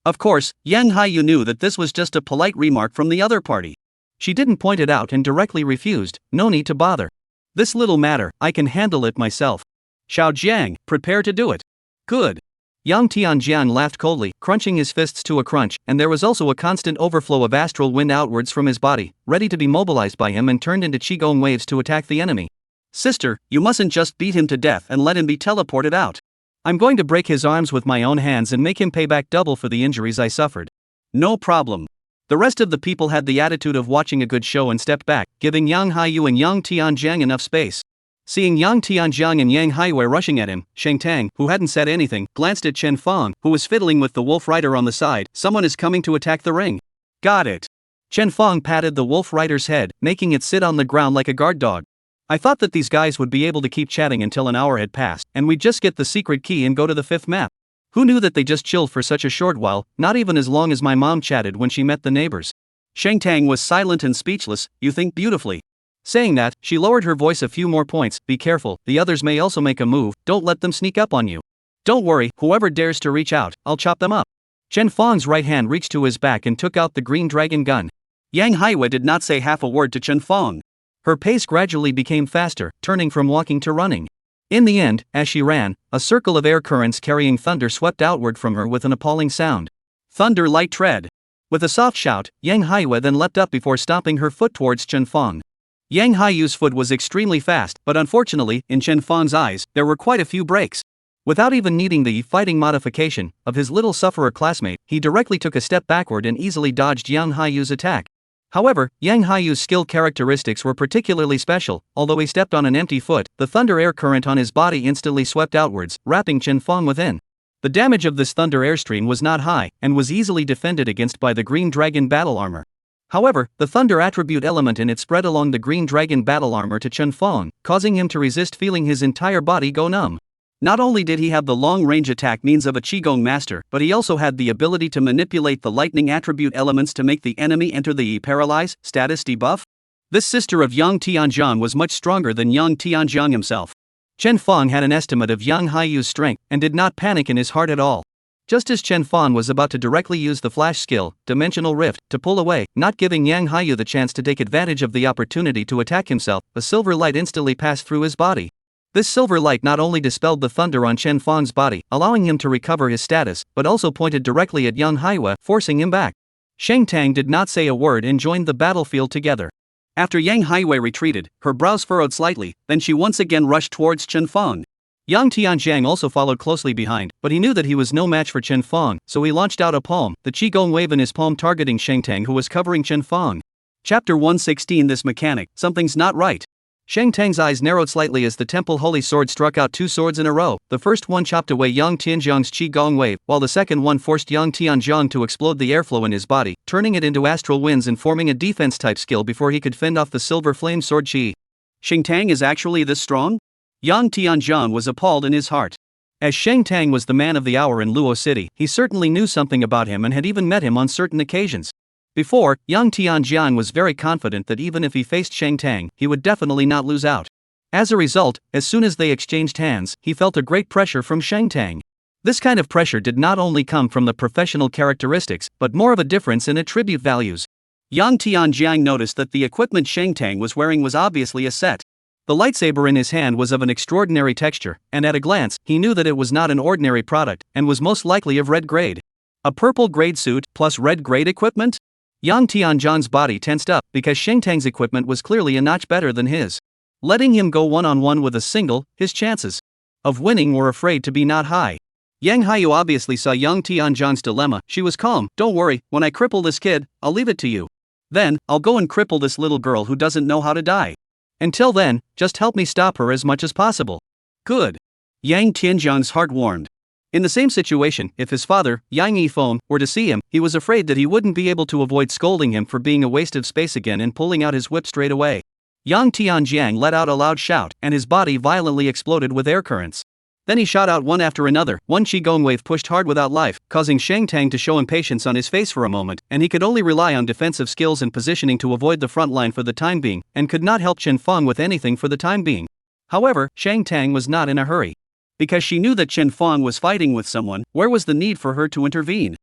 Of course, Yang Haiyu knew that this was just a polite remark from the other party. She didn't point it out and directly refused. "No need to bother. This little matter, I can handle it myself. Xiao Jiang, prepare to do it." "Good." Yang Tianjiang laughed coldly, crunching his fists to a crunch, and there was also a constant overflow of astral wind outwards from his body, ready to be mobilized by him and turned into qigong waves to attack the enemy. "Sister, you mustn't just beat him to death and let him be teleported out. I'm going to break his arms with my own hands and make him pay back double for the injuries I suffered." "No problem." The rest of the people had the attitude of watching a good show and stepped back, giving Yang Haiyu and Yang Tianjiang enough space. Seeing Yang Tianjiang and Yang Haiwei rushing at him, Shang Tang, who hadn't said anything, glanced at Chen Fong, who was fiddling with the wolf rider on the side. "Someone is coming to attack the ring." "Got it." Chen Fong patted the wolf rider's head, making it sit on the ground like a guard dog. "I thought that these guys would be able to keep chatting until an hour had passed, and we'd just get the secret key and go to the 5th map. Who knew that they just chilled for such a short while, not even as long as my mom chatted when she met the neighbors." Shang Tang was silent and speechless. "You think beautifully." Saying that, she lowered her voice a few more points. "Be careful, the others may also make a move, don't let them sneak up on you. Don't worry, whoever dares to reach out, I'll chop them up." Chen Fang's right hand reached to his back and took out the green dragon gun. Yang Haiwa did not say half a word to Chen Fang. Her pace gradually became faster, turning from walking to running. In the end, as she ran, a circle of air currents carrying thunder swept outward from her with an appalling sound. Thunder light tread. With a soft shout, Yang Haiwa then leapt up before stomping her foot towards Chen Fang. Yang Haiyu's foot was extremely fast, but unfortunately, in Chen Fang's eyes, there were quite a few breaks. Without even needing the fighting modification of his little sufferer classmate, he directly took a step backward and easily dodged Yang Haiyu's attack. However, Yang Haiyu's skill characteristics were particularly special. Although he stepped on an empty foot, the thunder air current on his body instantly swept outwards, wrapping Chen Fang within. The damage of this thunder airstream was not high, and was easily defended against by the green dragon battle armor. However, the thunder attribute element in it spread along the green dragon battle armor to Chen Fang, causing him to resist, feeling his entire body go numb. Not only did he have the long-range attack means of a Qigong master, but he also had the ability to manipulate the lightning attribute elements to make the enemy enter the paralyze status debuff. This sister of Yang Tianjiang was much stronger than Yang Tianjiang himself. Chen Fang had an estimate of Yang Haiyu's strength and did not panic in his heart at all. Just as Chen Fang was about to directly use the flash skill, Dimensional Rift, to pull away, not giving Yang Haiyu the chance to take advantage of the opportunity to attack himself, a silver light instantly passed through his body. This silver light not only dispelled the thunder on Chen Fang's body, allowing him to recover his status, but also pointed directly at Yang Haiwa, forcing him back. Shang Tang did not say a word and joined the battlefield together. After Yang Haiwa retreated, her brows furrowed slightly, then she once again rushed towards Chen Fang. Yang Tianjiang also followed closely behind, but he knew that he was no match for Chen Fang, so he launched out a palm, the Qigong wave in his palm targeting Shang Tang, who was covering Chen Fang. Chapter 116. This mechanic, something's not right. Shang Tang's eyes narrowed slightly as the temple holy sword struck out two swords in a row. The first one chopped away Yang Tianjiang's Qigong wave, while the second one forced Yang Tianjiang to explode the airflow in his body, turning it into astral winds and forming a defense-type skill before he could fend off the silver flame sword Qi. Shang Tang is actually this strong? Yang Tianjiang was appalled in his heart. As Shang Tang was the man of the hour in Luo City, he certainly knew something about him and had even met him on certain occasions. Before, Yang Tianjiang was very confident that even if he faced Shang Tang, he would definitely not lose out. As a result, as soon as they exchanged hands, he felt a great pressure from Shang Tang. This kind of pressure did not only come from the professional characteristics, but more of a difference in attribute values. Yang Tianjiang noticed that the equipment Shang Tang was wearing was obviously a set. The lightsaber in his hand was of an extraordinary texture, and at a glance, he knew that it was not an ordinary product, and was most likely of red grade. A purple grade suit, plus red grade equipment? Yang Tianjiang's body tensed up, because Shang Tang's equipment was clearly a notch better than his. Letting him go one-on-one with a single, his chances of winning were afraid to be not high. Yang Haiyu obviously saw Yang Tianjiang's dilemma. She was calm. Don't worry, when I cripple this kid, I'll leave it to you. Then, I'll go and cripple this little girl who doesn't know how to die. Until then, just help me stop her as much as possible. Good. Yang Tianjiang's heart warmed. In the same situation, if his father, Yang Yifeng, were to see him, he was afraid that he wouldn't be able to avoid scolding him for being a waste of space again and pulling out his whip straight away. Yang Tianjiang let out a loud shout, and his body violently exploded with air currents. Then he shot out one after another. One Qigong wave pushed hard without life, causing Shang Tang to show impatience on his face for a moment, and he could only rely on defensive skills and positioning to avoid the front line for the time being, and could not help Chen Fang with anything for the time being. However, Shang Tang was not in a hurry. Because she knew that Chen Fang was fighting with someone, where was the need for her to intervene?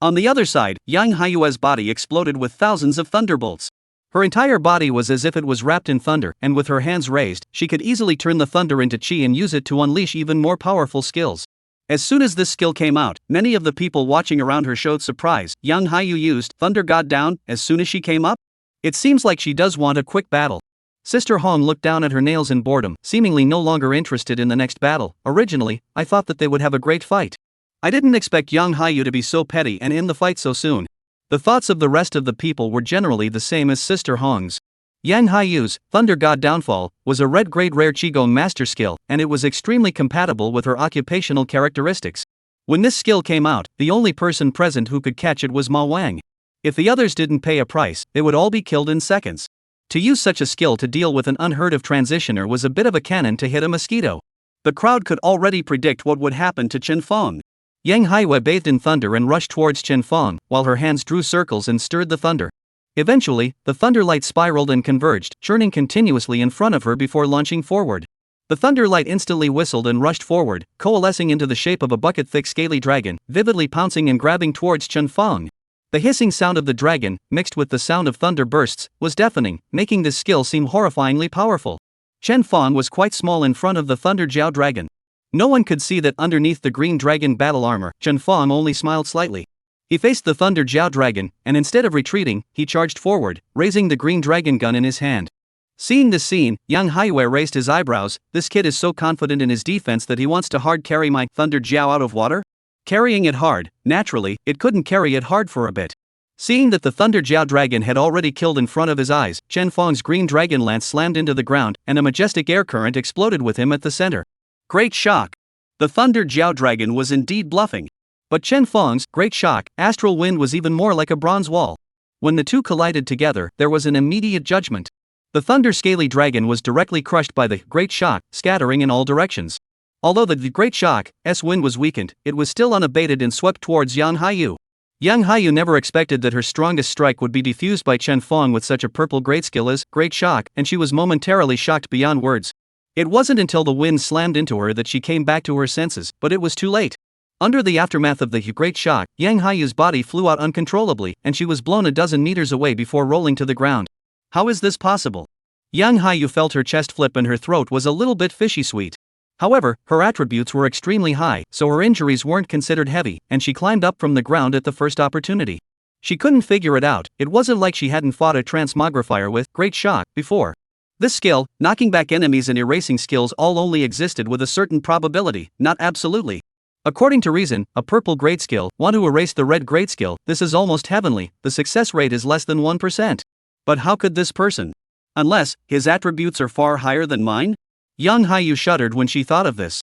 On the other side, Yang Haiyue's body exploded with thousands of thunderbolts. Her entire body was as if it was wrapped in thunder, and with her hands raised, she could easily turn the thunder into qi and use it to unleash even more powerful skills. As soon as this skill came out, many of the people watching around her showed surprise. Yang Haiyu used Thunder God Down as soon as she came up? It seems like she does want a quick battle. Sister Hong looked down at her nails in boredom, seemingly no longer interested in the next battle. Originally, I thought that they would have a great fight. I didn't expect Yang Haiyu to be so petty and end the fight so soon. The thoughts of the rest of the people were generally the same as Sister Hong's. Yang Haiyu's Thunder God Downfall was a red grade rare Qigong master skill, and it was extremely compatible with her occupational characteristics. When this skill came out, the only person present who could catch it was Ma Wang. If the others didn't pay a price, they would all be killed in seconds. To use such a skill to deal with an unheard of transitioner was a bit of a cannon to hit a mosquito. The crowd could already predict what would happen to Chen Fang. Yang Haiwa bathed in thunder and rushed towards Chen Fang, while her hands drew circles and stirred the thunder. Eventually, the thunder light spiraled and converged, churning continuously in front of her before launching forward. The thunder light instantly whistled and rushed forward, coalescing into the shape of a bucket-thick scaly dragon, vividly pouncing and grabbing towards Chen Fang. The hissing sound of the dragon, mixed with the sound of thunder bursts, was deafening, making this skill seem horrifyingly powerful. Chen Fang was quite small in front of the Thunder Jiao dragon. No one could see that underneath the green dragon battle armor. Chen Fang only smiled slightly. He faced the Thunder Jiao dragon, and instead of retreating, he charged forward, raising the green dragon gun in his hand. Seeing this scene, Yang Haiyue raised his eyebrows. This kid is so confident in his defense that he wants to hard carry my Thunder Jiao out of water? Carrying it hard, naturally, it couldn't carry it hard for a bit. Seeing that the Thunder Jiao dragon had already killed in front of his eyes, Chen Fang's green dragon lance slammed into the ground, and a majestic air current exploded with him at the center. Great shock! The Thunder Jiao dragon was indeed bluffing. But Chen Fang's great shock, astral wind was even more like a bronze wall. When the two collided together, there was an immediate judgment. The Thunder Scaly Dragon was directly crushed by the Great Shock, scattering in all directions. Although the Great Shock's wind was weakened, it was still unabated and swept towards Yang Haiyue. Yang Haiyue never expected that her strongest strike would be defused by Chen Fang with such a purple great skill as Great Shock, and she was momentarily shocked beyond words. It wasn't until the wind slammed into her that she came back to her senses, but it was too late. Under the aftermath of the Great Shock, Yang Haiyue's body flew out uncontrollably, and she was blown a dozen meters away before rolling to the ground. How is this possible? Yang Haiyue felt her chest flip and her throat was a little bit fishy sweet. However, her attributes were extremely high, so her injuries weren't considered heavy, and she climbed up from the ground at the first opportunity. She couldn't figure it out. It wasn't like she hadn't fought a transmogrifier with Great Shock before. This skill, knocking back enemies and erasing skills, all only existed with a certain probability, not absolutely. According to reason, a purple great skill, want to erase the red great skill, this is almost heavenly, the success rate is less than 1%. But how could this person? Unless, his attributes are far higher than mine? Yang Haiyue shuddered when she thought of this.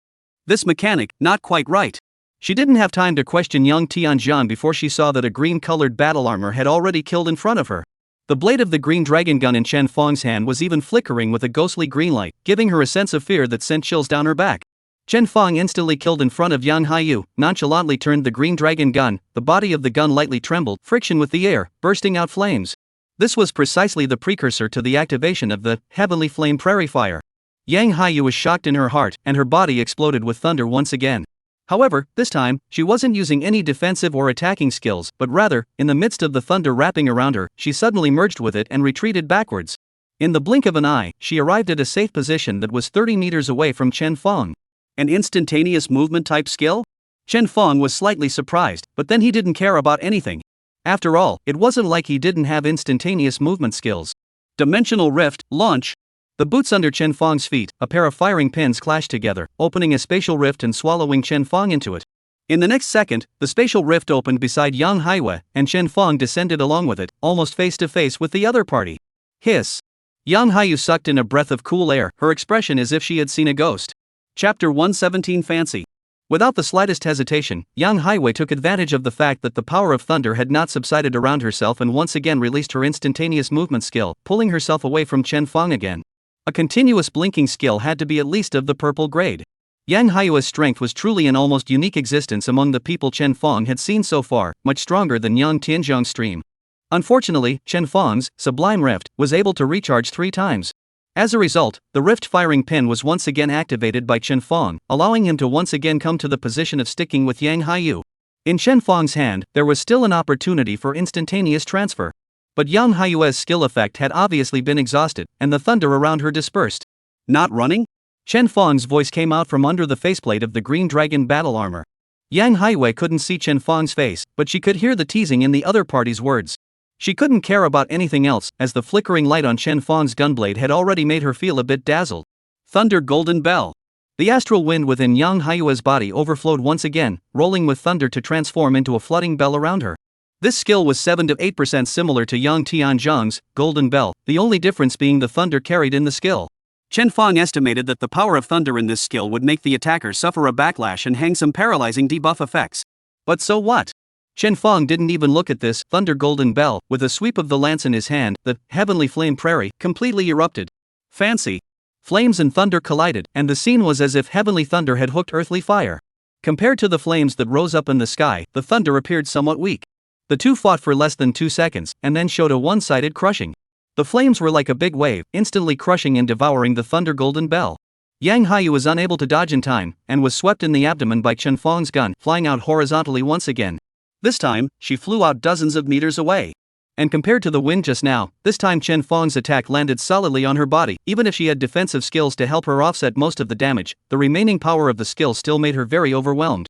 This mechanic, not quite right. She didn't have time to question Yang Tianjian before she saw that a green-colored battle armor had already killed in front of her. The blade of the green dragon gun in Chen Fang's hand was even flickering with a ghostly green light, giving her a sense of fear that sent chills down her back. Chen Fang instantly killed in front of Yang Haiyue, nonchalantly turned the green dragon gun, the body of the gun lightly trembled, friction with the air, bursting out flames. This was precisely the precursor to the activation of the Heavenly Flame Prairie Fire. Yang Haiyue was shocked in her heart, and her body exploded with thunder once again. However, this time, she wasn't using any defensive or attacking skills, but rather, in the midst of the thunder wrapping around her, she suddenly merged with it and retreated backwards. In the blink of an eye, she arrived at a safe position that was 30 meters away from Chen Fang. An instantaneous movement type skill? Chen Fang was slightly surprised, but then he didn't care about anything. After all, it wasn't like he didn't have instantaneous movement skills. Dimensional Rift, launch. The boots under Chen Fang's feet, a pair of firing pins clashed together, opening a spatial rift and swallowing Chen Fang into it. In the next second, the spatial rift opened beside Yang Haiyue, and Chen Fang descended along with it, almost face to face with the other party. Hiss. Yang Haiyue sucked in a breath of cool air, her expression as if she had seen a ghost. Chapter 117 Fancy. Without the slightest hesitation, Yang Haiyue took advantage of the fact that the power of thunder had not subsided around herself and once again released her instantaneous movement skill, pulling herself away from Chen Fang again. A continuous blinking skill had to be at least of the purple grade. Yang Haiyue's strength was truly an almost unique existence among the people Chen Fang had seen so far, much stronger than Yang Tianjiang's stream. Unfortunately, Chen Fang's Sublime Rift was able to recharge 3 times. As a result, the rift firing pin was once again activated by Chen Fang, allowing him to once again come to the position of sticking with Yang Haiyue. In Chen Fang's hand, there was still an opportunity for instantaneous transfer. But Yang Haiyue's skill effect had obviously been exhausted, and the thunder around her dispersed. Not running? Chen Fang's voice came out from under the faceplate of the green dragon battle armor. Yang Haiyue couldn't see Chen Fang's face, but she could hear the teasing in the other party's words. She couldn't care about anything else, as the flickering light on Chen Fang's gunblade had already made her feel a bit dazzled. Thunder Golden Bell. The astral wind within Yang Haiyue's body overflowed once again, rolling with thunder to transform into a flooding bell around her. This skill was 7 to 8% similar to Yang Tianjiang's Golden Bell, the only difference being the thunder carried in the skill. Chen Fang estimated that the power of thunder in this skill would make the attacker suffer a backlash and hang some paralyzing debuff effects. But so what? Chen Fang didn't even look at this Thunder Golden Bell. With a sweep of the lance in his hand, the Heavenly Flame Prairie completely erupted. Fancy. Flames and thunder collided, and the scene was as if heavenly thunder had hooked earthly fire. Compared to the flames that rose up in the sky, the thunder appeared somewhat weak. The two fought for less than 2 seconds, and then showed a one-sided crushing. The flames were like a big wave, instantly crushing and devouring the Thunder Golden Bell. Yang Haiyu was unable to dodge in time, and was swept in the abdomen by Chen Fong's gun, flying out horizontally once again. This time, she flew out dozens of meters away. And compared to the wind just now, this time Chen Fong's attack landed solidly on her body. Even if she had defensive skills to help her offset most of the damage, the remaining power of the skill still made her very overwhelmed.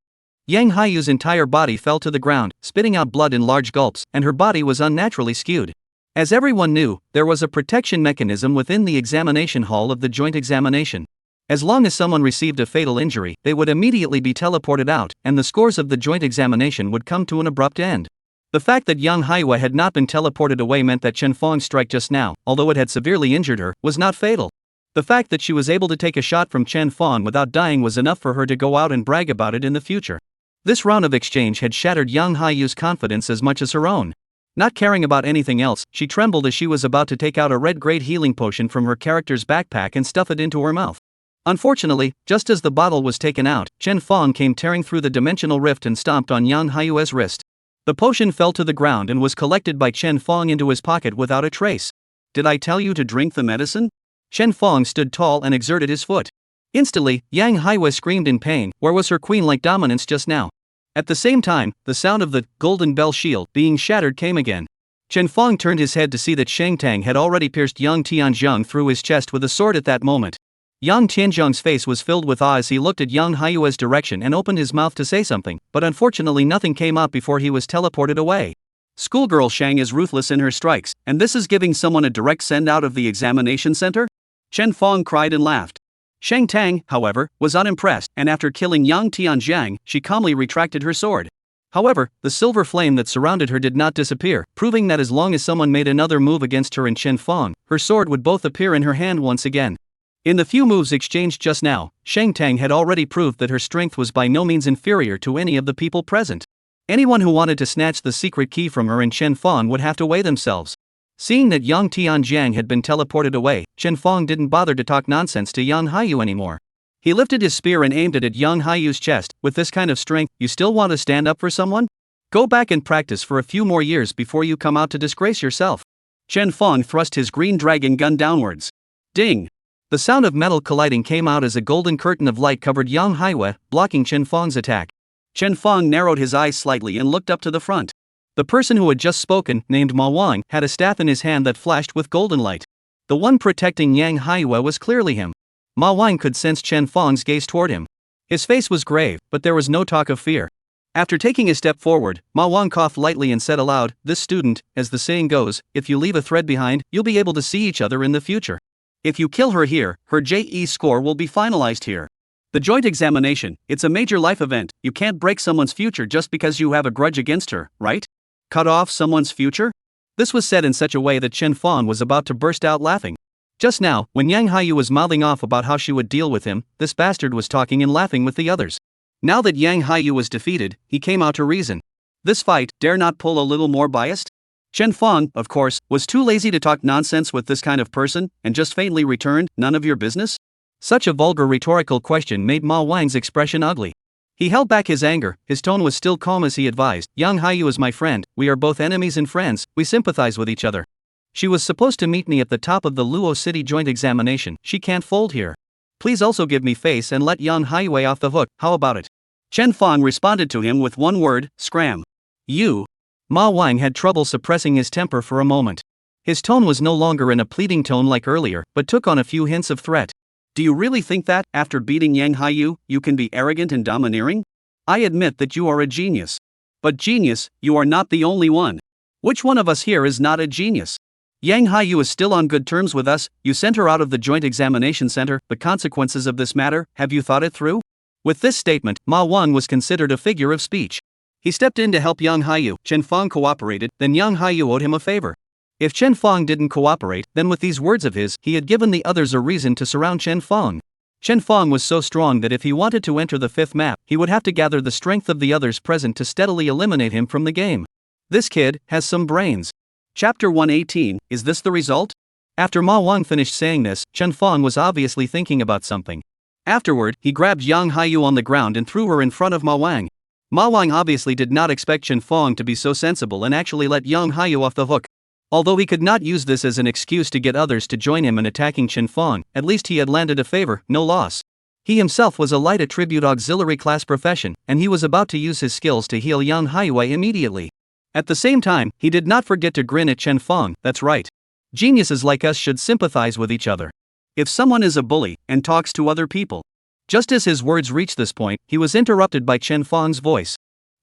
Yang Haiyu's entire body fell to the ground, spitting out blood in large gulps, and her body was unnaturally skewed. As everyone knew, there was a protection mechanism within the examination hall of the joint examination. As long as someone received a fatal injury, they would immediately be teleported out, and the scores of the joint examination would come to an abrupt end. The fact that Yang Haiyu had not been teleported away meant that Chen Fong's strike just now, although it had severely injured her, was not fatal. The fact that she was able to take a shot from Chen Fong without dying was enough for her to go out and brag about it in the future. This round of exchange had shattered Yang Haiyu's confidence as much as her own. Not caring about anything else, she trembled as she was about to take out a red-grade healing potion from her character's backpack and stuff it into her mouth. Unfortunately, just as the bottle was taken out, Chen Fong came tearing through the dimensional rift and stomped on Yang Haiyu's wrist. The potion fell to the ground and was collected by Chen Fong into his pocket without a trace. "Did I tell you to drink the medicine?" Chen Fong stood tall and exerted his foot. Instantly, Yang Haiyu screamed in pain. Where was her queen-like dominance just now? At the same time, the sound of the golden bell shield being shattered came again. Chen Fong turned his head to see that Shang Tang had already pierced Yang Tianzhong through his chest with a sword at that moment. Yang Tianzhong's face was filled with awe as he looked at Yang Haiyu's direction and opened his mouth to say something, but unfortunately nothing came out before he was teleported away. Schoolgirl Shang is ruthless in her strikes, and this is giving someone a direct send out of the examination center? Chen Fong cried and laughed. Shang Tang, however, was unimpressed, and after killing Yang Tianzhong, she calmly retracted her sword. However, the silver flame that surrounded her did not disappear, proving that as long as someone made another move against her and Chen Fong, her sword would both appear in her hand once again. In the few moves exchanged just now, Shang Tang had already proved that her strength was by no means inferior to any of the people present. Anyone who wanted to snatch the secret key from her and Chen Fong would have to weigh themselves. Seeing that Yang Tianzhong had been teleported away, Chen Fong didn't bother to talk nonsense to Yang Haiyu anymore. He lifted his spear and aimed it at Yang Haiyu's chest. "With this kind of strength, you still want to stand up for someone? Go back and practice for a few more years before you come out to disgrace yourself." Chen Fong thrust his green dragon gun downwards. Ding! The sound of metal colliding came out as a golden curtain of light covered Yang Haiyu, blocking Chen Fong's attack. Chen Fong narrowed his eyes slightly and looked up to the front. The person who had just spoken, named Ma Wang, had a staff in his hand that flashed with golden light. The one protecting Yang Haiyu was clearly him. Ma Wang could sense Chen Fong's gaze toward him. His face was grave, but there was no talk of fear. After taking a step forward, Ma Wang coughed lightly and said aloud, "This student, as the saying goes, if you leave a thread behind, you'll be able to see each other in the future. If you kill her here, her JE score will be finalized here. The joint examination, it's a major life event. You can't break someone's future just because you have a grudge against her, right? Cut off someone's future?" This was said in such a way that Chen Fong was about to burst out laughing. Just now, when Yang Haiyu was mouthing off about how she would deal with him, this bastard was talking and laughing with the others. Now that Yang Haiyu was defeated, he came out to reason. This fight, dare not pull a little more biased? Chen Fong, of course, was too lazy to talk nonsense with this kind of person, and just faintly returned, "None of your business?" Such a vulgar rhetorical question made Ma Wang's expression ugly. He held back his anger, his tone was still calm as he advised, "Yang Haiyu is my friend, we are both enemies and friends, we sympathize with each other. She was supposed to meet me at the top of the Luo City joint examination, she can't fold here. Please also give me face and let Yang Haiyu off the hook, how about it?" Chen Fong responded to him with one word, "Scram." "You." Ma Wang had trouble suppressing his temper for a moment. His tone was no longer in a pleading tone like earlier, but took on a few hints of threat. "Do you really think that, after beating Yang Haiyu, you can be arrogant and domineering? I admit that you are a genius. But genius, you are not the only one. Which one of us here is not a genius? Yang Haiyu is still on good terms with us, you sent her out of the joint examination center, the consequences of this matter, have you thought it through?" With this statement, Ma Wang was considered a figure of speech. He stepped in to help Yang Haiyu. Chen Fong cooperated, then Yang Haiyu owed him a favor. If Chen Fong didn't cooperate, then with these words of his, he had given the others a reason to surround Chen Fong. Chen Fong was so strong that if he wanted to enter the fifth map, he would have to gather the strength of the others present to steadily eliminate him from the game. This kid has some brains. Chapter 118, is this the result? After Ma Wang finished saying this, Chen Fong was obviously thinking about something. Afterward, he grabbed Yang Haiyu on the ground and threw her in front of Ma Wang. Ma Wang obviously did not expect Chen Fong to be so sensible and actually let Yang Haiyu off the hook. Although he could not use this as an excuse to get others to join him in attacking Chen Fong, at least he had landed a favor, no loss. He himself was a light attribute auxiliary class profession, and he was about to use his skills to heal Yang Haiwei immediately. At the same time, he did not forget to grin at Chen Fong. That's right. Geniuses like us should sympathize with each other. If someone is a bully and talks to other people. Just as his words reached this point, he was interrupted by Chen Fong's voice.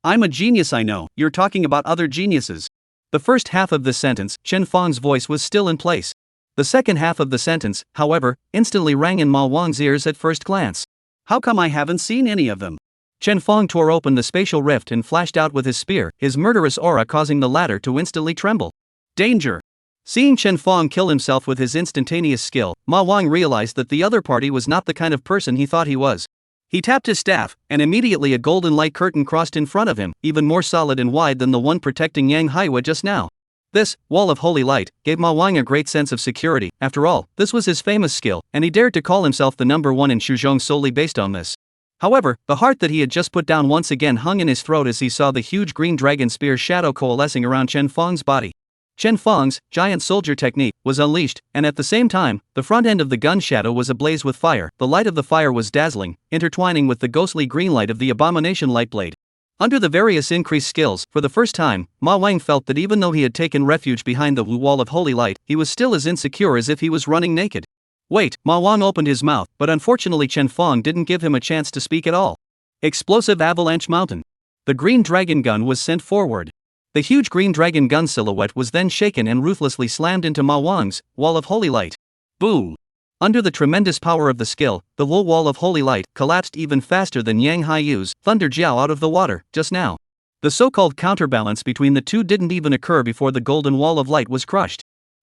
I'm a genius, I know, you're talking about other geniuses. The first half of this sentence, Chen Fong's voice was still in place. The second half of the sentence, however, instantly rang in Ma Wang's ears at first glance. How come I haven't seen any of them? Chen Fong tore open the spatial rift and flashed out with his spear, his murderous aura causing the latter to instantly tremble. Danger! Seeing Chen Fong kill himself with his instantaneous skill, Ma Wang realized that the other party was not the kind of person he thought he was. He tapped his staff, and immediately a golden light curtain crossed in front of him, even more solid and wide than the one protecting Yang Haiwa just now. This wall of holy light gave Ma Wang a great sense of security. After all, this was his famous skill, and he dared to call himself the number one in Shuzhong solely based on this. However, the heart that he had just put down once again hung in his throat as he saw the huge green dragon spear shadow coalescing around Chen Fong's body. Chen Fong's giant soldier technique was unleashed, and at the same time, the front end of the gun shadow was ablaze with fire. The light of the fire was dazzling, intertwining with the ghostly green light of the abomination light blade. Under the various increased skills, for the first time, Ma Wang felt that even though he had taken refuge behind the wall of holy light, he was still as insecure as if he was running naked. Wait, Ma Wang opened his mouth, but unfortunately Chen Fong didn't give him a chance to speak at all. Explosive avalanche mountain. The green dragon gun was sent forward. The huge green dragon gun silhouette was then shaken and ruthlessly slammed into Ma Wang's wall of holy light. Boom! Under the tremendous power of the skill, the whole wall of holy light collapsed even faster than Yang Haiyu's thunder jiao out of the water just now. The so-called counterbalance between the two didn't even occur before the golden wall of light was crushed.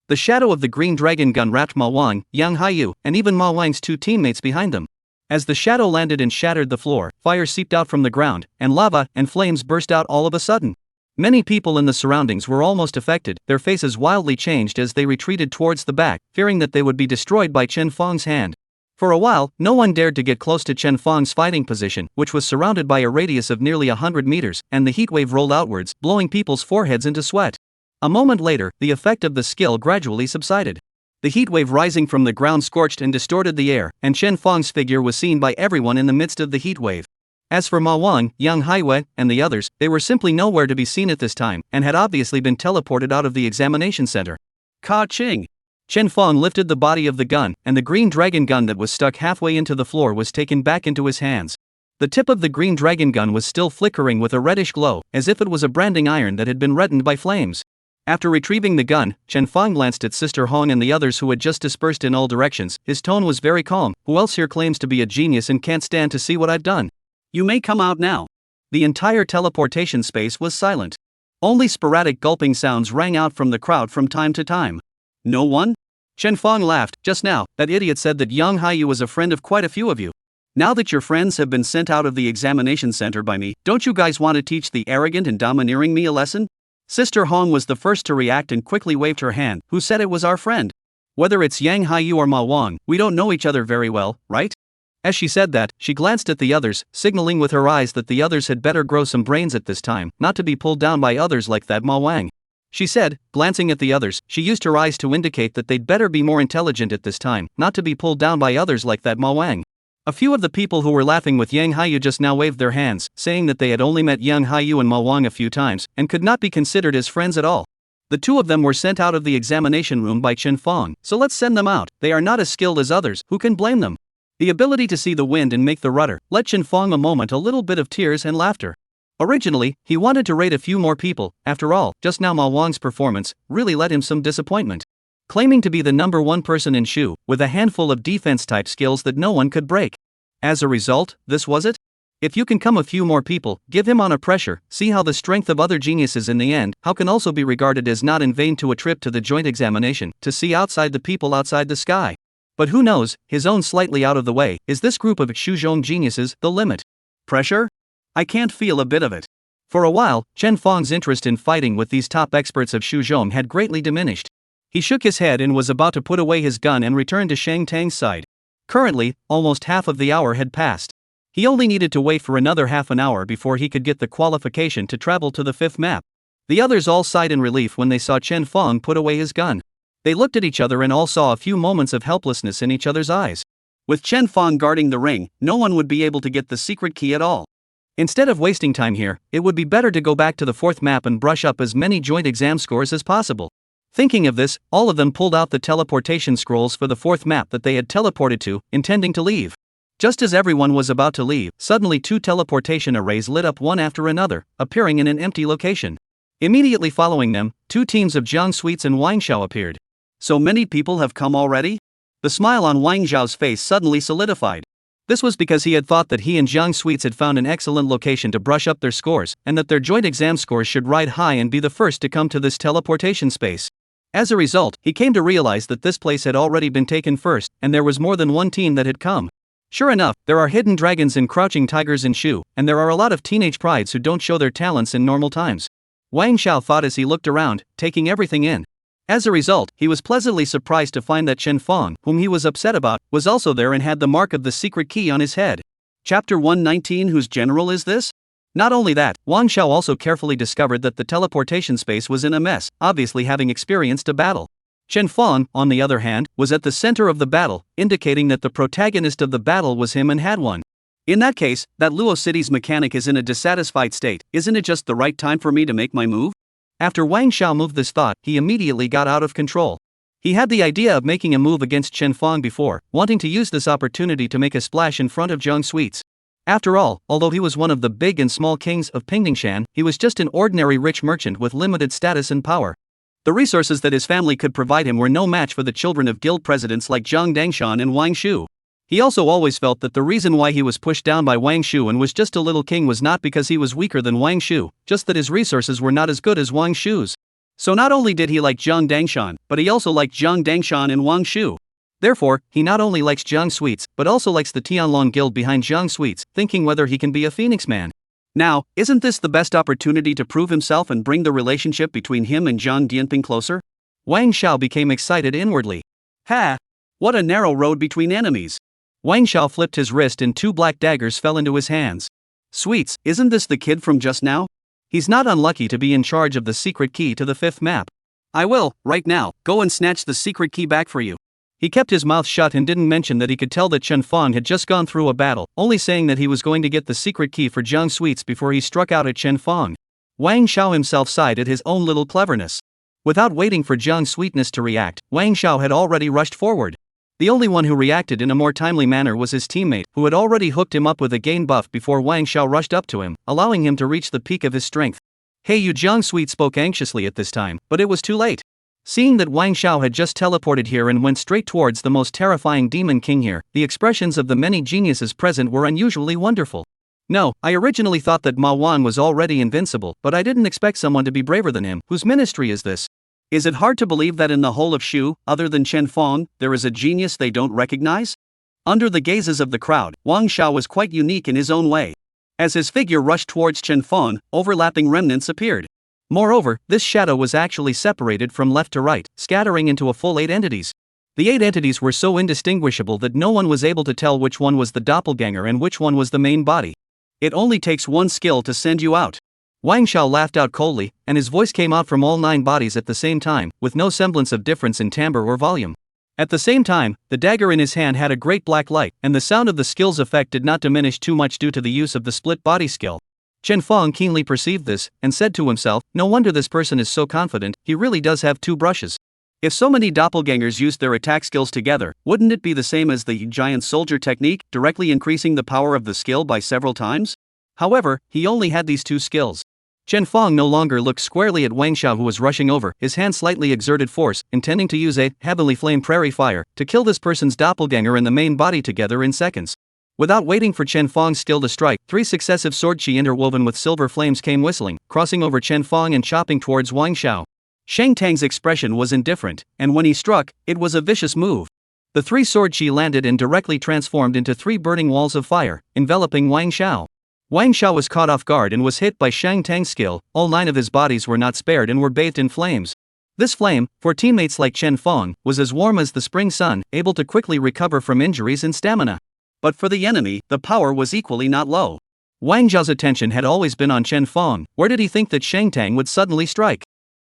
The shadow of the green dragon gun wrapped Ma Wang, Yang Haiyu, and even Ma Wang's two teammates behind them. As the shadow landed and shattered the floor, fire seeped out from the ground, and lava and flames burst out all of a sudden. Many people in the surroundings were almost affected, their faces wildly changed as they retreated towards the back, fearing that they would be destroyed by Chen Fong's hand. For a while, no one dared to get close to Chen Fong's fighting position, which was surrounded by a radius of nearly 100 meters, and the heat wave rolled outwards, blowing people's foreheads into sweat. A moment later, the effect of the skill gradually subsided. The heat wave rising from the ground scorched and distorted the air, and Chen Fong's figure was seen by everyone in the midst of the heat wave. As for Ma Wang, Yang Haiwei, and the others, they were simply nowhere to be seen at this time, and had obviously been teleported out of the examination center. Ka-ching! Chen Fong lifted the body of the gun, and the green dragon gun that was stuck halfway into the floor was taken back into his hands. The tip of the green dragon gun was still flickering with a reddish glow, as if it was a branding iron that had been reddened by flames. After retrieving the gun, Chen Fong glanced at Sister Hong and the others who had just dispersed in all directions. His tone was very calm. Who else here claims to be a genius and can't stand to see what I've done? You may come out now. The entire teleportation space was silent. Only sporadic gulping sounds rang out from the crowd from time to time. No one? Chen Fong laughed. Just now, that idiot said that Yang Haiyu was a friend of quite a few of you. Now that your friends have been sent out of the examination center by me, don't you guys want to teach the arrogant and domineering me a lesson? Sister Hong was the first to react and quickly waved her hand. Who said it was our friend? Whether it's Yang Haiyu or Ma Wang, we don't know each other very well, right? As she said that, she glanced at the others, signaling with her eyes that the others had better grow some brains at this time, not to be pulled down by others like that Ma Wang. She said, glancing at the others, she used her eyes to indicate that they'd better be more intelligent at this time, not to be pulled down by others like that Ma Wang. A few of the people who were laughing with Yang Haiyu just now waved their hands, saying that they had only met Yang Haiyu and Ma Wang a few times, and could not be considered as friends at all. The two of them were sent out of the examination room by Chen Fong, so let's send them out. They are not as skilled as others, who can blame them? The ability to see the wind and make the rudder let Chen Fong a moment a little bit of tears and laughter. Originally, he wanted to raid a few more people. After all, just now Ma Wang's performance really led him some disappointment. Claiming to be the number one person in Shu, with a handful of defense-type skills that no one could break. As a result, this was it? If you can come a few more people, give him on a pressure, see how the strength of other geniuses in the end, how can also be regarded as not in vain to a trip to the joint examination, to see outside the people outside the sky. But who knows, his own slightly out of the way, is this group of Shuzhong geniuses the limit? Pressure? I can't feel a bit of it. For a while, Chen Fong's interest in fighting with these top experts of Shuzhong had greatly diminished. He shook his head and was about to put away his gun and return to Shang Tang's side. Currently, almost half of the hour had passed. He only needed to wait for another half an hour before he could get the qualification to travel to the fifth map. The others all sighed in relief when they saw Chen Fong put away his gun. They looked at each other and all saw a few moments of helplessness in each other's eyes. With Chen Fong guarding the ring, no one would be able to get the secret key at all. Instead of wasting time here, it would be better to go back to the fourth map and brush up as many joint exam scores as possible. Thinking of this, all of them pulled out the teleportation scrolls for the fourth map that they had teleported to, intending to leave. Just as everyone was about to leave, suddenly 2 teleportation arrays lit up one after another, appearing in an empty location. Immediately following them, 2 teams of Jiang Sweets and Wang Xiao appeared. So many people have come already? The smile on Wang Xiao's face suddenly solidified. This was because he had thought that he and Jiang Sweets had found an excellent location to brush up their scores, and that their joint exam scores should ride high and be the first to come to this teleportation space. As a result, he came to realize that this place had already been taken first, and there was more than one team that had come. Sure enough, there are hidden dragons and crouching tigers in Shu, and there are a lot of teenage prides who don't show their talents in normal times. Wang Xiao thought as he looked around, taking everything in. As a result, he was pleasantly surprised to find that Chen Fong, whom he was upset about, was also there and had the mark of the secret key on his head. Chapter 119. Whose general is this? Not only that, Wang Xiao also carefully discovered that the teleportation space was in a mess, obviously having experienced a battle. Chen Fong, on the other hand, was at the center of the battle, indicating that the protagonist of the battle was him and had won. In that case, that Luo City's mechanic is in a dissatisfied state. Isn't it just the right time for me to make my move? After Wang Xiao moved this thought, he immediately got out of control. He had the idea of making a move against Chen Fong before, wanting to use this opportunity to make a splash in front of Jiang Sweets. After all, although he was one of the big and small kings of Pingdingshan, he was just an ordinary rich merchant with limited status and power. The resources that his family could provide him were no match for the children of guild presidents like Zhang Dangshan and Wang Shu. He also always felt that the reason why he was pushed down by Wang Shu and was just a little king was not because he was weaker than Wang Shu, just that his resources were not as good as Wang Shu's. So not only did he like Zhang Dangshan, but he also liked Zhang Dangshan and Wang Shu. Therefore, he not only likes Jiang Sweets, but also likes the Tianlong guild behind Jiang Sweets, thinking whether he can be a phoenix man. Now, isn't this the best opportunity to prove himself and bring the relationship between him and Zhang Dianping closer? Wang Xiao became excited inwardly. Ha! What a narrow road between enemies! Wang Xiao flipped his wrist and 2 black daggers fell into his hands. Sweets, isn't this the kid from just now? He's not unlucky to be in charge of the secret key to the 5th map. I will, right now, go and snatch the secret key back for you. He kept his mouth shut and didn't mention that he could tell that Chen Fong had just gone through a battle, only saying that he was going to get the secret key for Jiang Sweets before he struck out at Chen Fong. Wang Xiao himself sighed at his own little cleverness. Without waiting for Jiang Sweetness to react, Wang Xiao had already rushed forward. The only one who reacted in a more timely manner was his teammate, who had already hooked him up with a gain buff before Wang Xiao rushed up to him, allowing him to reach the peak of his strength. Hey you, Jiang Sweet spoke anxiously at this time, but it was too late. Seeing that Wang Xiao had just teleported here and went straight towards the most terrifying demon king here, the expressions of the many geniuses present were unusually wonderful. No, I originally thought that Ma Wan was already invincible, but I didn't expect someone to be braver than him. Whose ministry is this? Is it hard to believe that in the whole of Shu, other than Chen Fong, there is a genius they don't recognize? Under the gazes of the crowd, Wang Xiao was quite unique in his own way. As his figure rushed towards Chen Fong, overlapping remnants appeared. Moreover, this shadow was actually separated from left to right, scattering into a full 8 entities. The 8 entities were so indistinguishable that no one was able to tell which one was the doppelganger and which one was the main body. It only takes one skill to send you out. Wang Xiao laughed out coldly, and his voice came out from all 9 bodies at the same time, with no semblance of difference in timbre or volume. At the same time, the dagger in his hand had a great black light, and the sound of the skill's effect did not diminish too much due to the use of the split body skill. Chen Fong keenly perceived this, and said to himself, no wonder this person is so confident, he really does have 2 brushes. If so many doppelgangers used their attack skills together, wouldn't it be the same as the giant soldier technique, directly increasing the power of the skill by several times? However, he only had these 2 skills. Chen Fong no longer looked squarely at Wang Xiao, who was rushing over, his hand slightly exerted force, intending to use a heavenly flame prairie fire to kill this person's doppelganger and the main body together in seconds. Without waiting for Chen Fong's skill to strike, 3 successive sword chi interwoven with silver flames came whistling, crossing over Chen Fong and chopping towards Wang Xiao. Shang Tang's expression was indifferent, and when he struck, it was a vicious move. The 3 sword chi landed and directly transformed into 3 burning walls of fire, enveloping Wang Xiao. Wang Xiao was caught off guard and was hit by Shang Tang's skill. All 9 of his bodies were not spared and were bathed in flames. This flame, for teammates like Chen Fong, was as warm as the spring sun, able to quickly recover from injuries and stamina. But for the enemy, the power was equally not low. Wang Zhao's attention had always been on Chen Fong. Where did he think that Shang Tang would suddenly strike?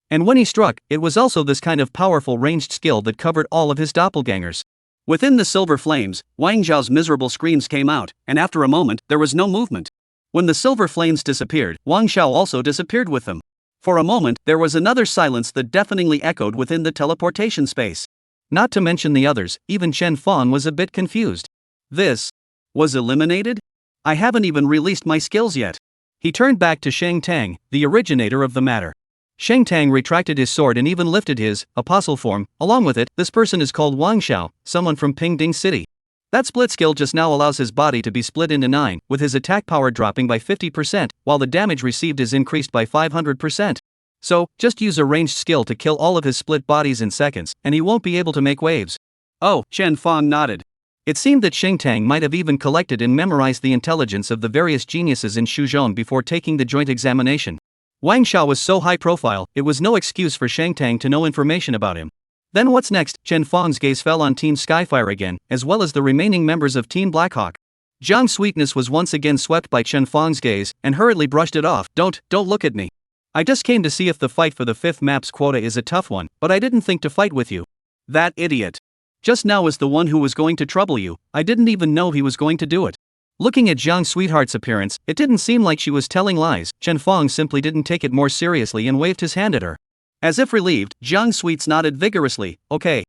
And when he struck, it was also this kind of powerful ranged skill that covered all of his doppelgangers. Within the silver flames, Wang Zhao's miserable screams came out, and after a moment, there was no movement. When the silver flames disappeared, Wang Zhao also disappeared with them. For a moment, there was another silence that deafeningly echoed within the teleportation space. Not to mention the others, even Chen Fong was a bit confused. This was eliminated? I haven't even released my skills yet. He turned back to Shang Tang, the originator of the matter. Shang Tang retracted his sword and even lifted his apostle form. Along with it, this person is called Wang Xiao, someone from Pingding City. That split skill just now allows his body to be split into 9, with his attack power dropping by 50%, while the damage received is increased by 500%. So, just use a ranged skill to kill all of his split bodies in seconds, and he won't be able to make waves. Oh, Chen Fong nodded. It seemed that Shang Tang might have even collected and memorized the intelligence of the various geniuses in Shuzhong before taking the joint examination. Wang Xiao was so high profile, it was no excuse for Shang Tang to know information about him. Then what's next? Chen Fong's gaze fell on Team Skyfire again, as well as the remaining members of Team Blackhawk. Zhang's sweetness was once again swept by Chen Fong's gaze, and hurriedly brushed it off. Don't look at me. I just came to see if the fight for the 5th map's quota is a tough one, but I didn't think to fight with you. That idiot. Just now was the one who was going to trouble you. I didn't even know he was going to do it. Looking at Zhang's sweetheart's appearance, it didn't seem like she was telling lies. Chen Fong simply didn't take it more seriously and waved his hand at her. As if relieved, Zhang Sweets nodded vigorously. Okay,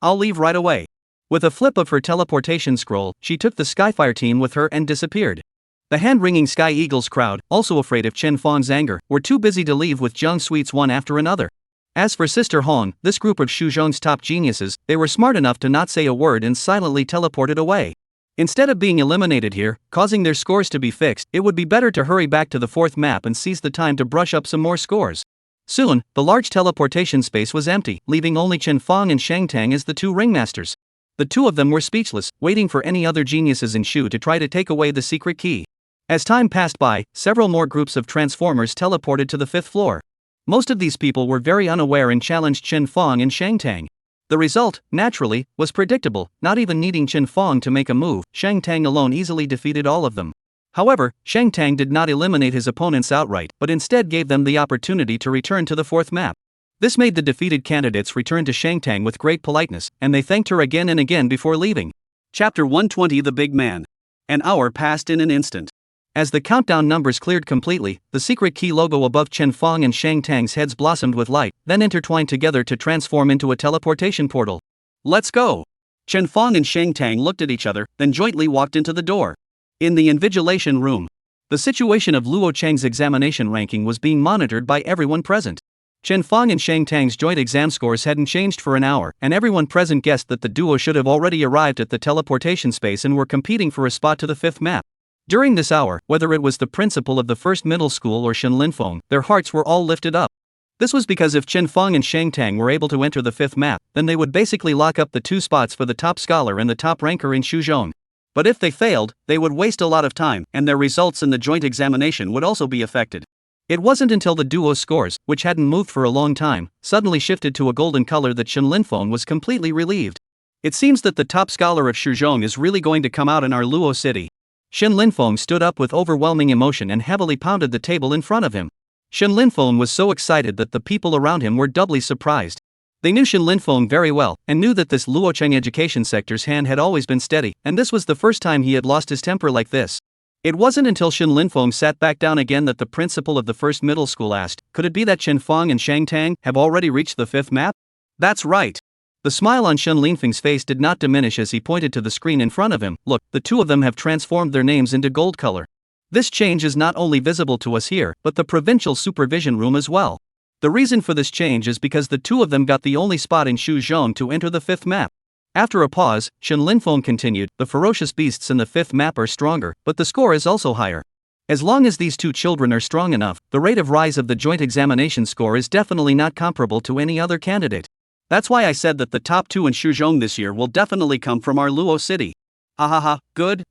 I'll leave right away. With a flip of her teleportation scroll, she took the Skyfire team with her and disappeared. The hand-wringing Sky Eagles crowd, also afraid of Chen Fong's anger, were too busy to leave with Zhang Sweets one after another. As for Sister Hong, this group of Shuzhong's top geniuses, they were smart enough to not say a word and silently teleported away. Instead of being eliminated here, causing their scores to be fixed, it would be better to hurry back to the 4th map and seize the time to brush up some more scores. Soon, the large teleportation space was empty, leaving only Chen Fong and Shang Tang as the 2 ringmasters. The 2 of them were speechless, waiting for any other geniuses in Shu to try to take away the secret key. As time passed by, several more groups of transformers teleported to the 5th floor. Most of these people were very unaware and challenged Chen Fong and Shang Tang. The result, naturally, was predictable. Not even needing Chen Fong to make a move, Shang Tang alone easily defeated all of them. However, Shang Tang did not eliminate his opponents outright, but instead gave them the opportunity to return to the 4th map. This made the defeated candidates return to Shang Tang with great politeness, and they thanked her again and again before leaving. Chapter 120: The Big Man. An hour passed in an instant. As the countdown numbers cleared completely, the secret key logo above Chen Fong and Shang Tang's heads blossomed with light, then intertwined together to transform into a teleportation portal. Let's go! Chen Fong and Shang Tang looked at each other, then jointly walked into the door. In the invigilation room, the situation of Luo Cheng's examination ranking was being monitored by everyone present. Chen Fong and Shang Tang's joint exam scores hadn't changed for an hour, and everyone present guessed that the duo should have already arrived at the teleportation space and were competing for a spot to the 5th map. During this hour, whether it was the principal of the 1st middle school or Shen Linfeng, their hearts were all lifted up. This was because if Chen Fong and Shang Tang were able to enter the 5th map, then they would basically lock up the 2 spots for the top scholar and the top ranker in Shuzhong. But if they failed, they would waste a lot of time, and their results in the joint examination would also be affected. It wasn't until the duo's scores, which hadn't moved for a long time, suddenly shifted to a golden color that Shen Linfeng was completely relieved. It seems that the top scholar of Shuzhong is really going to come out in our Luo city. Shen Linfeng stood up with overwhelming emotion and heavily pounded the table in front of him. Shen Linfeng was so excited that the people around him were doubly surprised. They knew Shen Linfeng very well, and knew that this Luocheng education sector's hand had always been steady, and this was the first time he had lost his temper like this. It wasn't until Shen Linfeng sat back down again that the principal of the 1st middle school asked, could it be that Chen Fong and Shang Tang have already reached the 5th map? That's right. The smile on Shen Linfeng's face did not diminish as he pointed to the screen in front of him. Look, the 2 of them have transformed their names into gold color. This change is not only visible to us here, but the provincial supervision room as well. The reason for this change is because the 2 of them got the only spot in Shuzhong to enter the 5th map. After a pause, Shen Linfeng continued, the ferocious beasts in the 5th map are stronger, but the score is also higher. As long as these 2 children are strong enough, the rate of rise of the joint examination score is definitely not comparable to any other candidate. That's why I said that the top 2 in Shuzhong this year will definitely come from our Luo city. Ahaha, good.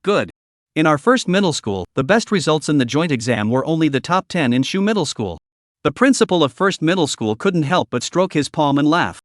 In our 1st middle school, the best results in the joint exam were only the top 10 in Shu middle school. The principal of 1st middle school couldn't help but stroke his palm and laugh.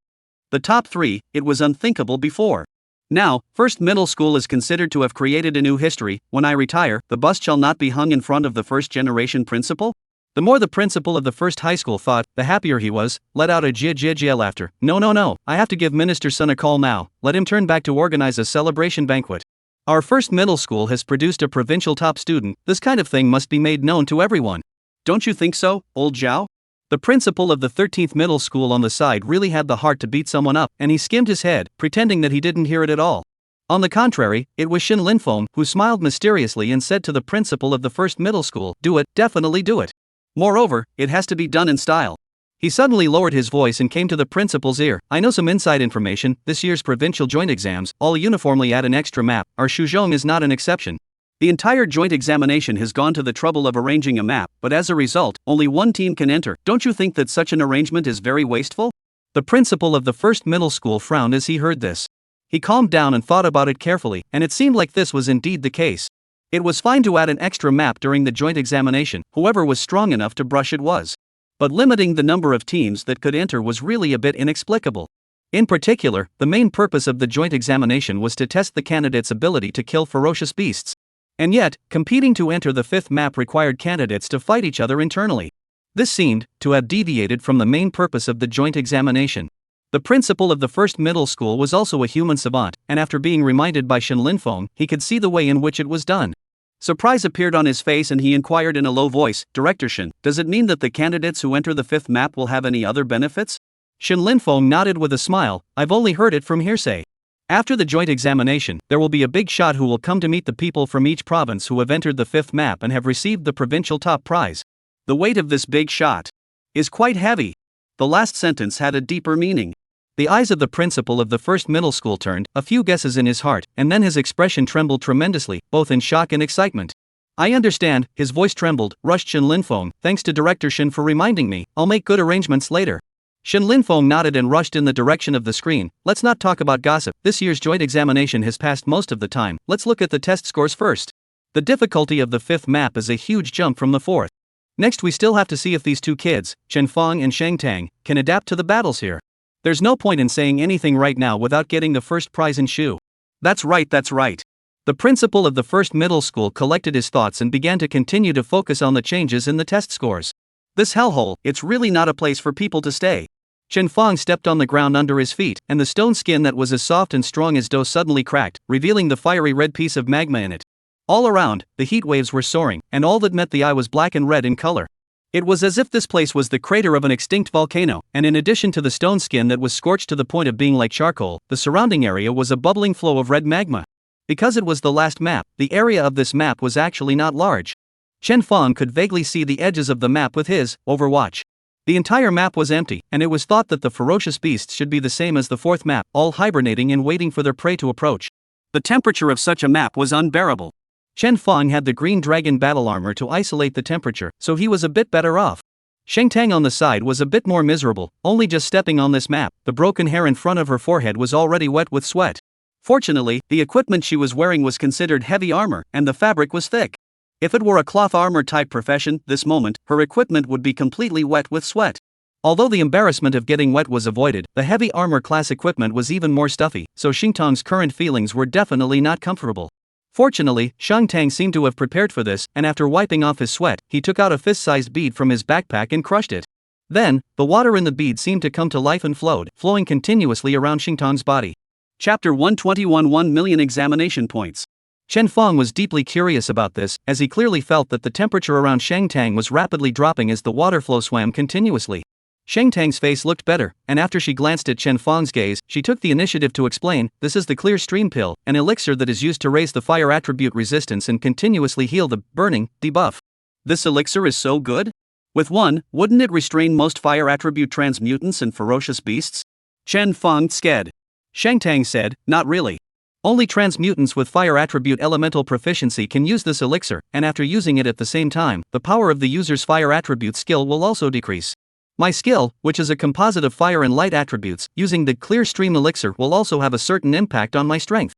The top 3, it was unthinkable before. Now, first middle school is considered to have created a new history. When I retire, the bust shall not be hung in front of the first generation principal? The more the principal of the first high school thought, the happier he was, let out a jia laughter. No, I have to give Minister Sun a call now, let him turn back to organize a celebration banquet. Our first middle school has produced a provincial top student, this kind of thing must be made known to everyone. Don't you think so, old Zhao? The principal of the 13th middle school on the side really had the heart to beat someone up, and he skimmed his head, pretending that he didn't hear it at all. On the contrary, it was Shin Linfeng who smiled mysteriously and said to the principal of the first middle school, "Do it, definitely do it. Moreover, it has to be done in style." He suddenly lowered his voice and came to the principal's ear. "I know some inside information, this year's provincial joint exams all uniformly add an extra map, our Shuzhong is not an exception. The entire joint examination has gone to the trouble of arranging a map, but as a result, only one team can enter. Don't you think that such an arrangement is very wasteful?" The principal of the first middle school frowned as he heard this. He calmed down and thought about it carefully, and it seemed like this was indeed the case. It was fine to add an extra map during the joint examination, whoever was strong enough to brush it was. But limiting the number of teams that could enter was really a bit inexplicable. In particular, the main purpose of the joint examination was to test the candidates' ability to kill ferocious beasts. And yet, competing to enter the fifth map required candidates to fight each other internally. This seemed to have deviated from the main purpose of the joint examination. The principal of the first middle school was also a human savant, and after being reminded by Shin Linfeng, he could see the way in which it was done. Surprise appeared on his face and he inquired in a low voice, "Director Shin, does it mean that the candidates who enter the fifth map will have any other benefits?" Shin Linfeng nodded with a smile, "I've only heard it from hearsay. After the joint examination, there will be a big shot who will come to meet the people from each province who have entered the fifth map and have received the provincial top prize. The weight of this big shot is quite heavy." The last sentence had a deeper meaning. The eyes of the principal of the first middle school turned, a few guesses in his heart, and then his expression trembled tremendously, both in shock and excitement. "I understand," his voice trembled, rushed Shin Linfeng, "thanks to Director Shin for reminding me, I'll make good arrangements later." Shin Linfeng nodded and rushed in the direction of the screen. "Let's not talk about gossip, this year's joint examination has passed most of the time, let's look at the test scores first. The difficulty of the fifth map is a huge jump from the fourth. Next we still have to see if these two kids, Chen Fang and Shang Tang, can adapt to the battles here. There's no point in saying anything right now without getting the first prize in Shu." That's right. The principal of the first middle school collected his thoughts and began to continue to focus on the changes in the test scores. This hellhole, it's really not a place for people to stay. Chen Fang stepped on the ground under his feet, and the stone skin that was as soft and strong as dough suddenly cracked, revealing the fiery red piece of magma in it. All around, the heat waves were soaring, and all that met the eye was black and red in color. It was as if this place was the crater of an extinct volcano, and in addition to the stone skin that was scorched to the point of being like charcoal, the surrounding area was a bubbling flow of red magma. Because it was the last map, the area of this map was actually not large. Chen Fang could vaguely see the edges of the map with his overwatch. The entire map was empty, and it was thought that the ferocious beasts should be the same as the fourth map, all hibernating and waiting for their prey to approach. The temperature of such a map was unbearable. Chen Fang had the green dragon battle armor to isolate the temperature, so he was a bit better off. Shang Tang on the side was a bit more miserable, only just stepping on this map, the broken hair in front of her forehead was already wet with sweat. Fortunately, the equipment she was wearing was considered heavy armor, and the fabric was thick. If it were a cloth armor type profession, this moment, her equipment would be completely wet with sweat. Although the embarrassment of getting wet was avoided, the heavy armor class equipment was even more stuffy, so Xingtang's current feelings were definitely not comfortable. Fortunately, Shang Tang seemed to have prepared for this, and after wiping off his sweat, he took out a fist-sized bead from his backpack and crushed it. Then, the water in the bead seemed to come to life and flowed, flowing continuously around Xingtang's body. Chapter 121 1 million examination points. Chen Fang was deeply curious about this, as he clearly felt that the temperature around Shang Tang was rapidly dropping as the water flow swam continuously. Shang Tang's face looked better, and after she glanced at Chen Fang's gaze, she took the initiative to explain, "This is the Clear Stream Pill, an elixir that is used to raise the fire attribute resistance and continuously heal the burning debuff." "This elixir is so good? With one, wouldn't it restrain most fire attribute transmutants and ferocious beasts?" Chen Fang sked. Shang Tang said, "Not really. Only transmutants with fire attribute elemental proficiency can use this elixir, and after using it at the same time, the power of the user's fire attribute skill will also decrease. My skill, which is a composite of fire and light attributes, using the Clear Stream elixir will also have a certain impact on my strength.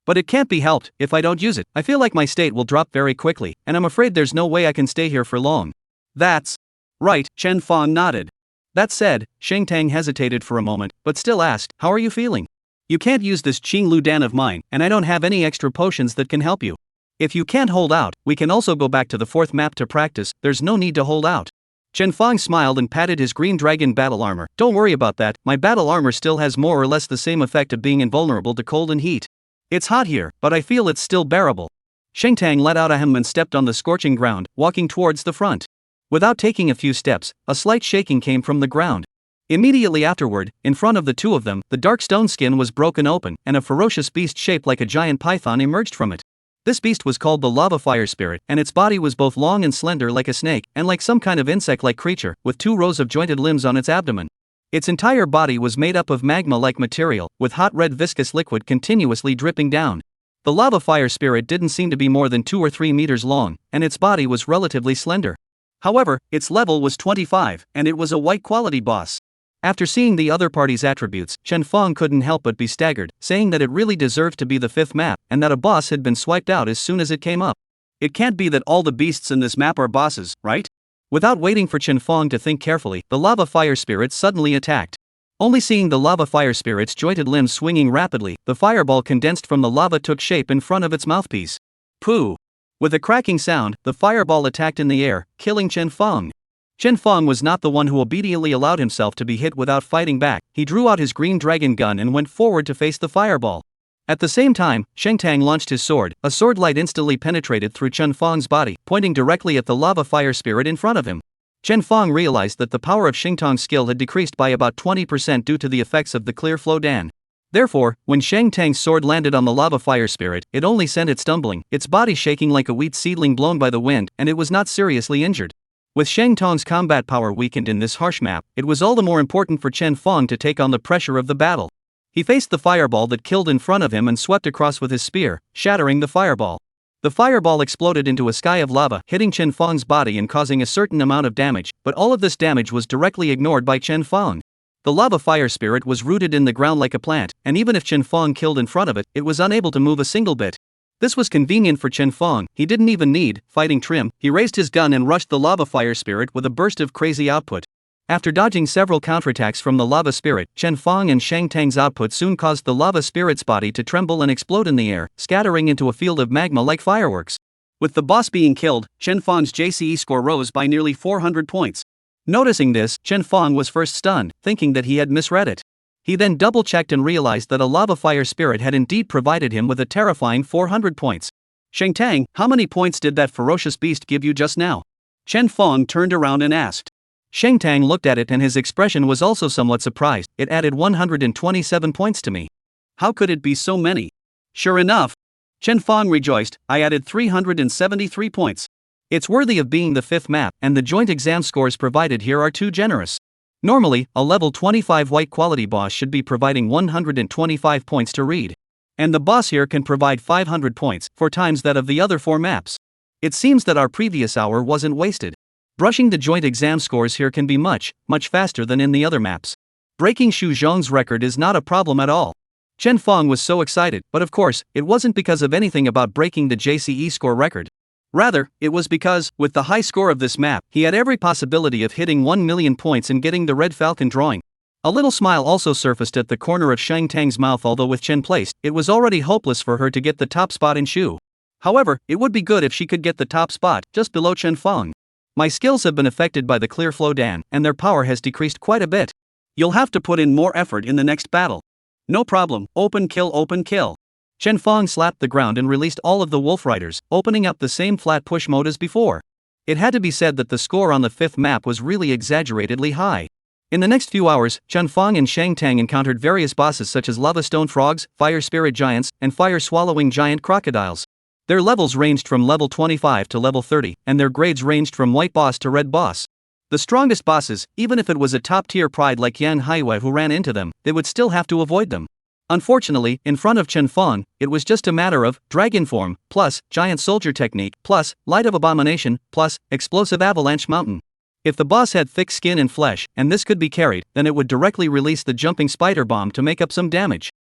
But it can't be helped, if I don't use it, I feel like my state will drop very quickly, and I'm afraid there's no way I can stay here for long." "That's right," Chen Fang nodded. That said, Shang Tang hesitated for a moment, but still asked, "How are you feeling?" You can't use this Qing Ludan of mine, and I don't have any extra potions that can help you. If you can't hold out, we can also go back to the 4th map to practice, there's no need to hold out. Chen Fang smiled and patted his green dragon battle armor. Don't worry about that, my battle armor still has more or less the same effect of being invulnerable to cold and heat. It's hot here, but I feel it's still bearable. Shang Tang let out a hem and stepped on the scorching ground, walking towards the front. Without taking a few steps, a slight shaking came from the ground. Immediately afterward, in front of the two of them, the dark stone skin was broken open, and a ferocious beast shaped like a giant python emerged from it. This beast was called the lava fire spirit, and its body was both long and slender like a snake, and like some kind of insect-like creature, with 2 rows of jointed limbs on its abdomen. Its entire body was made up of magma-like material, with hot red viscous liquid continuously dripping down. The lava fire spirit didn't seem to be more than 2 or 3 meters long, and its body was relatively slender. However, its level was 25, and it was a white quality boss. After seeing the other party's attributes, Chen Fang couldn't help but be staggered, saying that it really deserved to be the 5th map, and that a boss had been swiped out as soon as it came up. It can't be that all the beasts in this map are bosses, right? Without waiting for Chen Fang to think carefully, the lava fire spirit suddenly attacked. Only seeing the lava fire spirit's jointed limbs swinging rapidly, the fireball condensed from the lava took shape in front of its mouthpiece. Pooh! With a cracking sound, the fireball attacked in the air, killing Chen Fang. Chen Fang was not the one who obediently allowed himself to be hit without fighting back. He drew out his green dragon gun and went forward to face the fireball. At the same time, Shang Tang launched his sword. A sword light instantly penetrated through Chen Fang's body, pointing directly at the lava fire spirit in front of him. Chen Fang realized that the power of Shang Tang's skill had decreased by about 20% due to the effects of the clear flow dan. Therefore, when Shang Tang's sword landed on the lava fire spirit, it only sent it stumbling, its body shaking like a wheat seedling blown by the wind, and it was not seriously injured. With Shang Tang's combat power weakened in this harsh map, it was all the more important for Chen Fang to take on the pressure of the battle. He faced the fireball that killed in front of him and swept across with his spear, shattering the fireball. The fireball exploded into a sky of lava, hitting Chen Fang's body and causing a certain amount of damage, but all of this damage was directly ignored by Chen Fang. The lava fire spirit was rooted in the ground like a plant, and even if Chen Fang killed in front of it, it was unable to move a single bit. This was convenient for Chen Fang. He didn't even need fighting trim. He raised his gun and rushed the lava fire spirit with a burst of crazy output. After dodging several counterattacks from the lava spirit, Chen Fang and Shang Tang's output soon caused the lava spirit's body to tremble and explode in the air, scattering into a field of magma like fireworks. With the boss being killed, Chen Fang's JCE score rose by nearly 400 points. Noticing this, Chen Fang was first stunned, thinking that he had misread it. He then double-checked and realized that a lava fire spirit had indeed provided him with a terrifying 400 points. Shang Tang, how many points did that ferocious beast give you just now? Chen Fang turned around and asked. Shang Tang looked at it and his expression was also somewhat surprised. It added 127 points to me. How could it be so many? Sure enough. Chen Fang rejoiced, I added 373 points. It's worthy of being the 5th map, and the joint exam scores provided here are too generous. Normally, a level 25 white quality boss should be providing 125 points to read. And the boss here can provide 500 points, 4 times that of the other 4 maps. It seems that our previous hour wasn't wasted. Brushing the joint exam scores here can be much faster than in the other maps. Breaking Xu Zhong's record is not a problem at all. Chen Fang was so excited, but of course, it wasn't because of anything about breaking the JCE score record. Rather, it was because, with the high score of this map, he had every possibility of hitting 1 million points and getting the Red Falcon drawing. A little smile also surfaced at the corner of Shang Tang's mouth, although with Chen placed, it was already hopeless for her to get the top spot in Shu. However, it would be good if she could get the top spot, just below Chen Fang. My skills have been affected by the clear flow dan, and their power has decreased quite a bit. You'll have to put in more effort in the next battle. No problem, open kill, open kill. Chen Fang slapped the ground and released all of the Wolf Riders, opening up the same flat push mode as before. It had to be said that the score on the 5th map was really exaggeratedly high. In the next few hours, Chen Fang and Shang Tang encountered various bosses such as lava stone frogs, fire spirit giants, and fire swallowing giant crocodiles. Their levels ranged from level 25 to level 30, and their grades ranged from white boss to red boss. The strongest bosses, even if it was a top-tier pride like Yang Haiwei who ran into them, they would still have to avoid them. Unfortunately, in front of Chen Fang, it was just a matter of dragon form, plus giant soldier technique, plus light of abomination, plus explosive avalanche mountain. If the boss had thick skin and flesh, and this could be carried, then it would directly release the jumping spider bomb to make up some damage.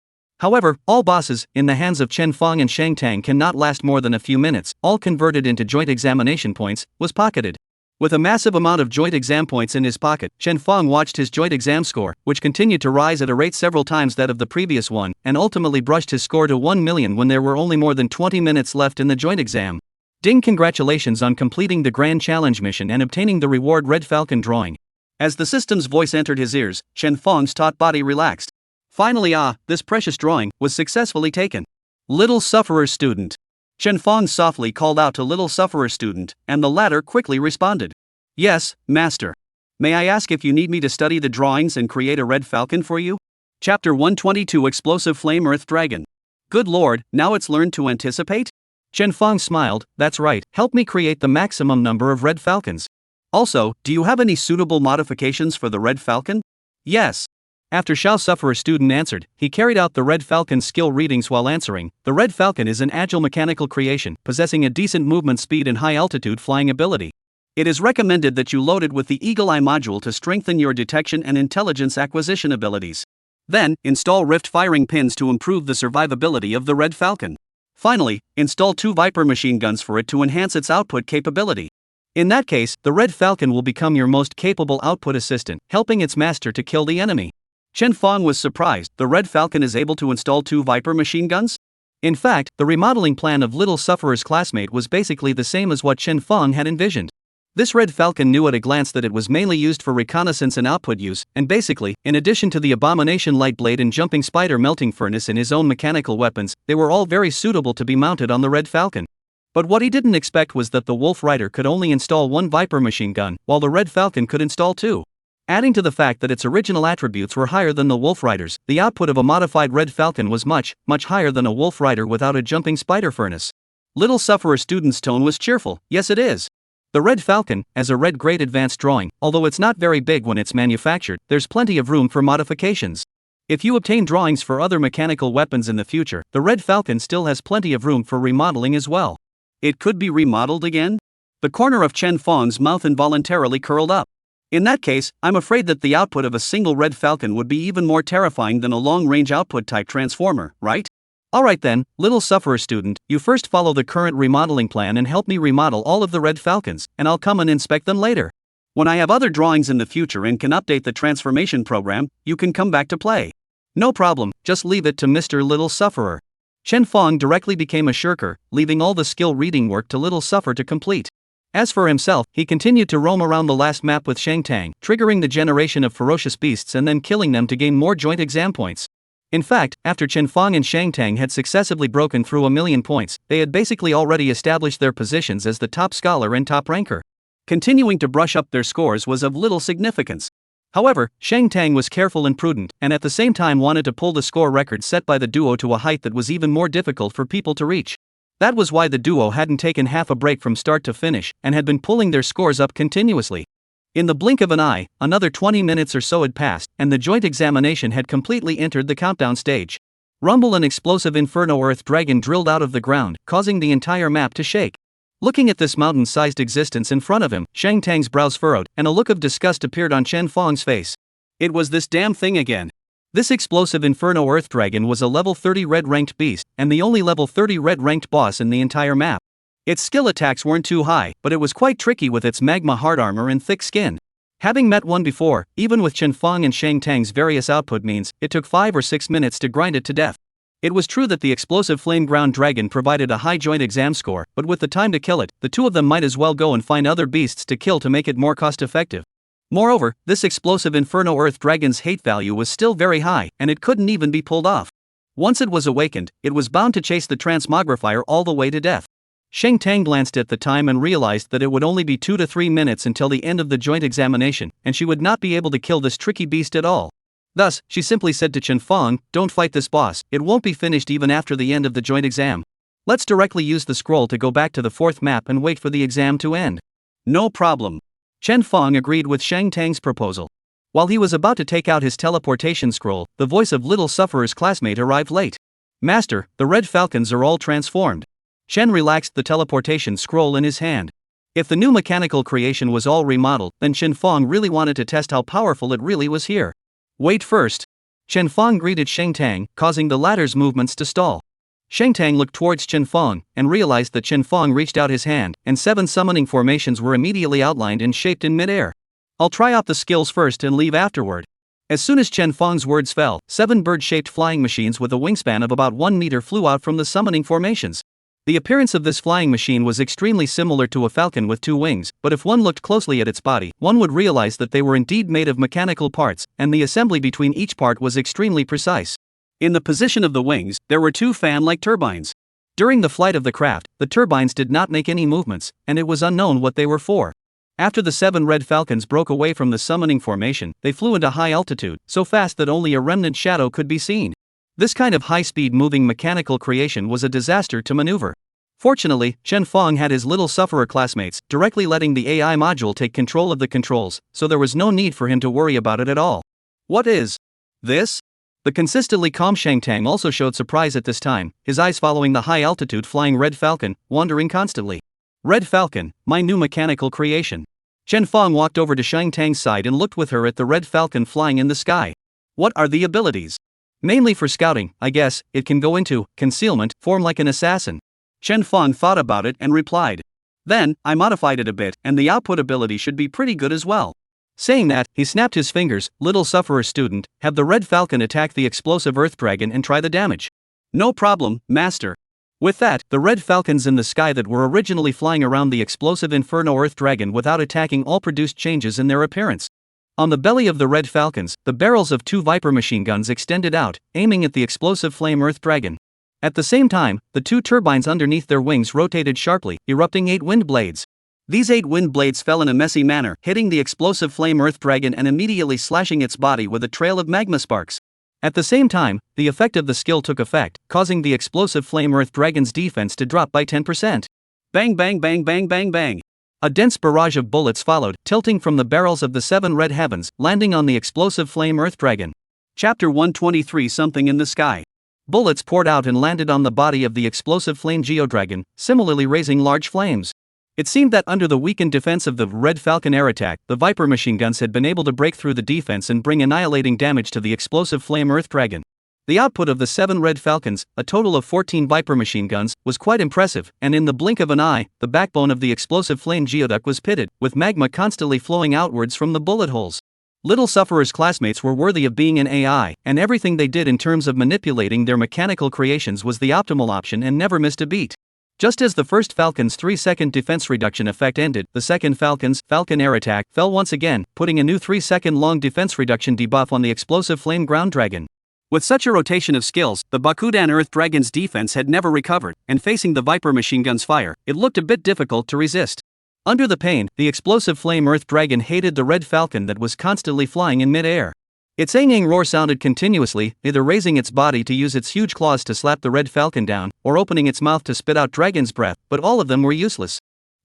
However, all bosses, in the hands of Chen Fang and Shang Tang cannot last more than a few minutes, all converted into joint examination points, was pocketed. With a massive amount of joint exam points in his pocket, Chen Feng watched his joint exam score, which continued to rise at a rate several times that of the previous one, and ultimately brushed his score to 1 million when there were only more than 20 minutes left in the joint exam. Ding! Congratulations on completing the Grand Challenge mission and obtaining the reward Red Falcon drawing. As the system's voice entered his ears, Chen Feng's taut body relaxed. Finally, this precious drawing was successfully taken. Little Sufferer Student. Chen Feng softly called out to Little Sufferer Student, and the latter quickly responded. Yes, Master. May I ask if you need me to study the drawings and create a Red Falcon for you? Chapter 122 Explosive Flame Earth Dragon. Good lord, now it's learned to anticipate? Chen Feng smiled. That's right, help me create the maximum number of Red Falcons. Also, do you have any suitable modifications for the Red Falcon? Yes. After Shao Sufferer Student answered, he carried out the Red Falcon's skill readings while answering. The Red Falcon is an agile mechanical creation, possessing a decent movement speed and high-altitude flying ability. It is recommended that you load it with the Eagle Eye module to strengthen your detection and intelligence acquisition abilities. Then, install rift firing pins to improve the survivability of the Red Falcon. Finally, install 2 Viper machine guns for it to enhance its output capability. In that case, the Red Falcon will become your most capable output assistant, helping its master to kill the enemy. Chen Feng was surprised. The Red Falcon is able to install 2 Viper machine guns? In fact, the remodeling plan of Little Sufferer's classmate was basically the same as what Chen Feng had envisioned. This Red Falcon knew at a glance that it was mainly used for reconnaissance and output use, and basically, in addition to the Abomination Light Blade and Jumping Spider Melting Furnace and his own mechanical weapons, they were all very suitable to be mounted on the Red Falcon. But what he didn't expect was that the Wolf Rider could only install 1 Viper machine gun, while the Red Falcon could install 2. Adding to the fact that its original attributes were higher than the Wolf Rider's, the output of a modified Red Falcon was much higher than a Wolf Rider without a Jumping Spider Furnace. Little Sufferer Student's tone was cheerful. Yes, it is. The Red Falcon, as a red grade advanced drawing, although it's not very big when it's manufactured, there's plenty of room for modifications. If you obtain drawings for other mechanical weapons in the future, the Red Falcon still has plenty of room for remodeling as well. It could be remodeled again? The corner of Chen Feng's mouth involuntarily curled up. In that case, I'm afraid that the output of a single Red Falcon would be even more terrifying than a long-range output type transformer, right? Alright then, Little Sufferer Student, you first follow the current remodeling plan and help me remodel all of the Red Falcons, and I'll come and inspect them later. When I have other drawings in the future and can update the transformation program, you can come back to play. No problem, just leave it to Mr. Little Sufferer. Chen Feng directly became a shirker, leaving all the skill reading work to Little Sufferer to complete. As for himself, he continued to roam around the last map with Shang Tang, triggering the generation of ferocious beasts and then killing them to gain more joint exam points. In fact, after Chen Feng and Shang Tang had successively broken through 1,000,000 points, they had basically already established their positions as the top scholar and top ranker. Continuing to brush up their scores was of little significance. However, Shang Tang was careful and prudent, and at the same time wanted to pull the score record set by the duo to a height that was even more difficult for people to reach. That was why the duo hadn't taken half a break from start to finish, and had been pulling their scores up continuously. In the blink of an eye, another 20 minutes or so had passed, and the joint examination had completely entered the countdown stage. Rumble, an explosive Inferno Earth Dragon drilled out of the ground, causing the entire map to shake. Looking at this mountain-sized existence in front of him, Shang Tang's brows furrowed, and a look of disgust appeared on Chen Feng's face. It was this damn thing again. This explosive Inferno Earth Dragon was a level 30 red-ranked beast, and the only level 30 red-ranked boss in the entire map. Its skill attacks weren't too high, but it was quite tricky with its magma hard armor and thick skin. Having met one before, even with Chen Feng and Shang Tang's various output means, it took 5 or 6 minutes to grind it to death. It was true that the explosive flame ground dragon provided a high joint exam score, but with the time to kill it, the two of them might as well go and find other beasts to kill to make it more cost-effective. Moreover, this explosive Inferno Earth Dragon's hate value was still very high, and it couldn't even be pulled off. Once it was awakened, it was bound to chase the transmogrifier all the way to death. Shang Tang glanced at the time and realized that it would only be 2 to 3 minutes until the end of the joint examination, and she would not be able to kill this tricky beast at all. Thus, she simply said to Chen Feng, "Don't fight this boss, it won't be finished even after the end of the joint exam. Let's directly use the scroll to go back to the 4th map and wait for the exam to end." No problem. Chen Feng agreed with Shang Tang's proposal. While he was about to take out his teleportation scroll, the voice of Little Sufferer's classmate arrived late. "Master, the Red Falcons are all transformed." Shen relaxed the teleportation scroll in his hand. If the new mechanical creation was all remodeled, then Chen Feng really wanted to test how powerful it really was here. "Wait first." Chen Feng greeted Shang Tang, causing the latter's movements to stall. Shang Tang looked towards Chen Fong and realized that Chen Fong reached out his hand, and 7 summoning formations were immediately outlined and shaped in midair. I'll try out the skills first and leave afterward. As soon as Chen Fong's words fell, 7 bird-shaped flying machines with a wingspan of about 1 meter flew out from the summoning formations. The appearance of this flying machine was extremely similar to a falcon with 2 wings, but if one looked closely at its body, one would realize that they were indeed made of mechanical parts, and the assembly between each part was extremely precise. In the position of the wings, there were 2 fan-like turbines. During the flight of the craft, the turbines did not make any movements, and it was unknown what they were for. After the 7 red falcons broke away from the summoning formation, they flew into high altitude, so fast that only a remnant shadow could be seen. This kind of high-speed moving mechanical creation was a disaster to maneuver. Fortunately, Chen Fong had his little sufferer classmates, directly letting the AI module take control of the controls, so there was no need for him to worry about it at all. What is this? The consistently calm Shang Tang also showed surprise at this time, his eyes following the high-altitude flying red falcon, wandering constantly. Red falcon, my new mechanical creation. Chen Fong walked over to Shang Tang's side and looked with her at the red falcon flying in the sky. What are the abilities? Mainly for scouting, I guess. It can go into concealment, form like an assassin. Chen Fong thought about it and replied. Then, I modified it a bit, and the output ability should be pretty good as well. Saying that, he snapped his fingers. Little sufferer student, have the red falcon attack the explosive earth dragon and try the damage. No problem, master. With that, the red falcons in the sky that were originally flying around the explosive inferno earth dragon without attacking all produced changes in their appearance. On the belly of the red falcons, the barrels of 2 Viper machine guns extended out, aiming at the explosive flame earth dragon. At the same time, the 2 turbines underneath their wings rotated sharply, erupting 8 wind blades. These 8 wind blades fell in a messy manner, hitting the explosive flame earth dragon and immediately slashing its body with a trail of magma sparks. At the same time, the effect of the skill took effect, causing the explosive flame earth dragon's defense to drop by 10%. Bang bang bang bang bang bang. A dense barrage of bullets followed, tilting from the barrels of the 7 red heavens, landing on the explosive flame earth dragon. Chapter 123. Something in the sky. Bullets poured out and landed on the body of the explosive flame geodragon, similarly raising large flames. It seemed that under the weakened defense of the Red Falcon air attack, the Viper machine guns had been able to break through the defense and bring annihilating damage to the explosive flame earth dragon. The output of the 7 Red Falcons, a total of 14 Viper machine guns, was quite impressive, and in the blink of an eye, the backbone of the explosive flame geoduck was pitted, with magma constantly flowing outwards from the bullet holes. Little Sufferer's classmates were worthy of being an AI, and everything they did in terms of manipulating their mechanical creations was the optimal option and never missed a beat. Just as the first Falcon's 3-second defense reduction effect ended, the second Falcon's Falcon air attack fell once again, putting a new 3-second long defense reduction debuff on the explosive flame ground dragon. With such a rotation of skills, the Bakudan Earth Dragon's defense had never recovered, and facing the Viper machine gun's fire, it looked a bit difficult to resist. Under the pain, the explosive flame Earth Dragon hated the Red Falcon that was constantly flying in mid-air. Its aanging roar sounded continuously, either raising its body to use its huge claws to slap the Red Falcon down, or opening its mouth to spit out dragon's breath, but all of them were useless.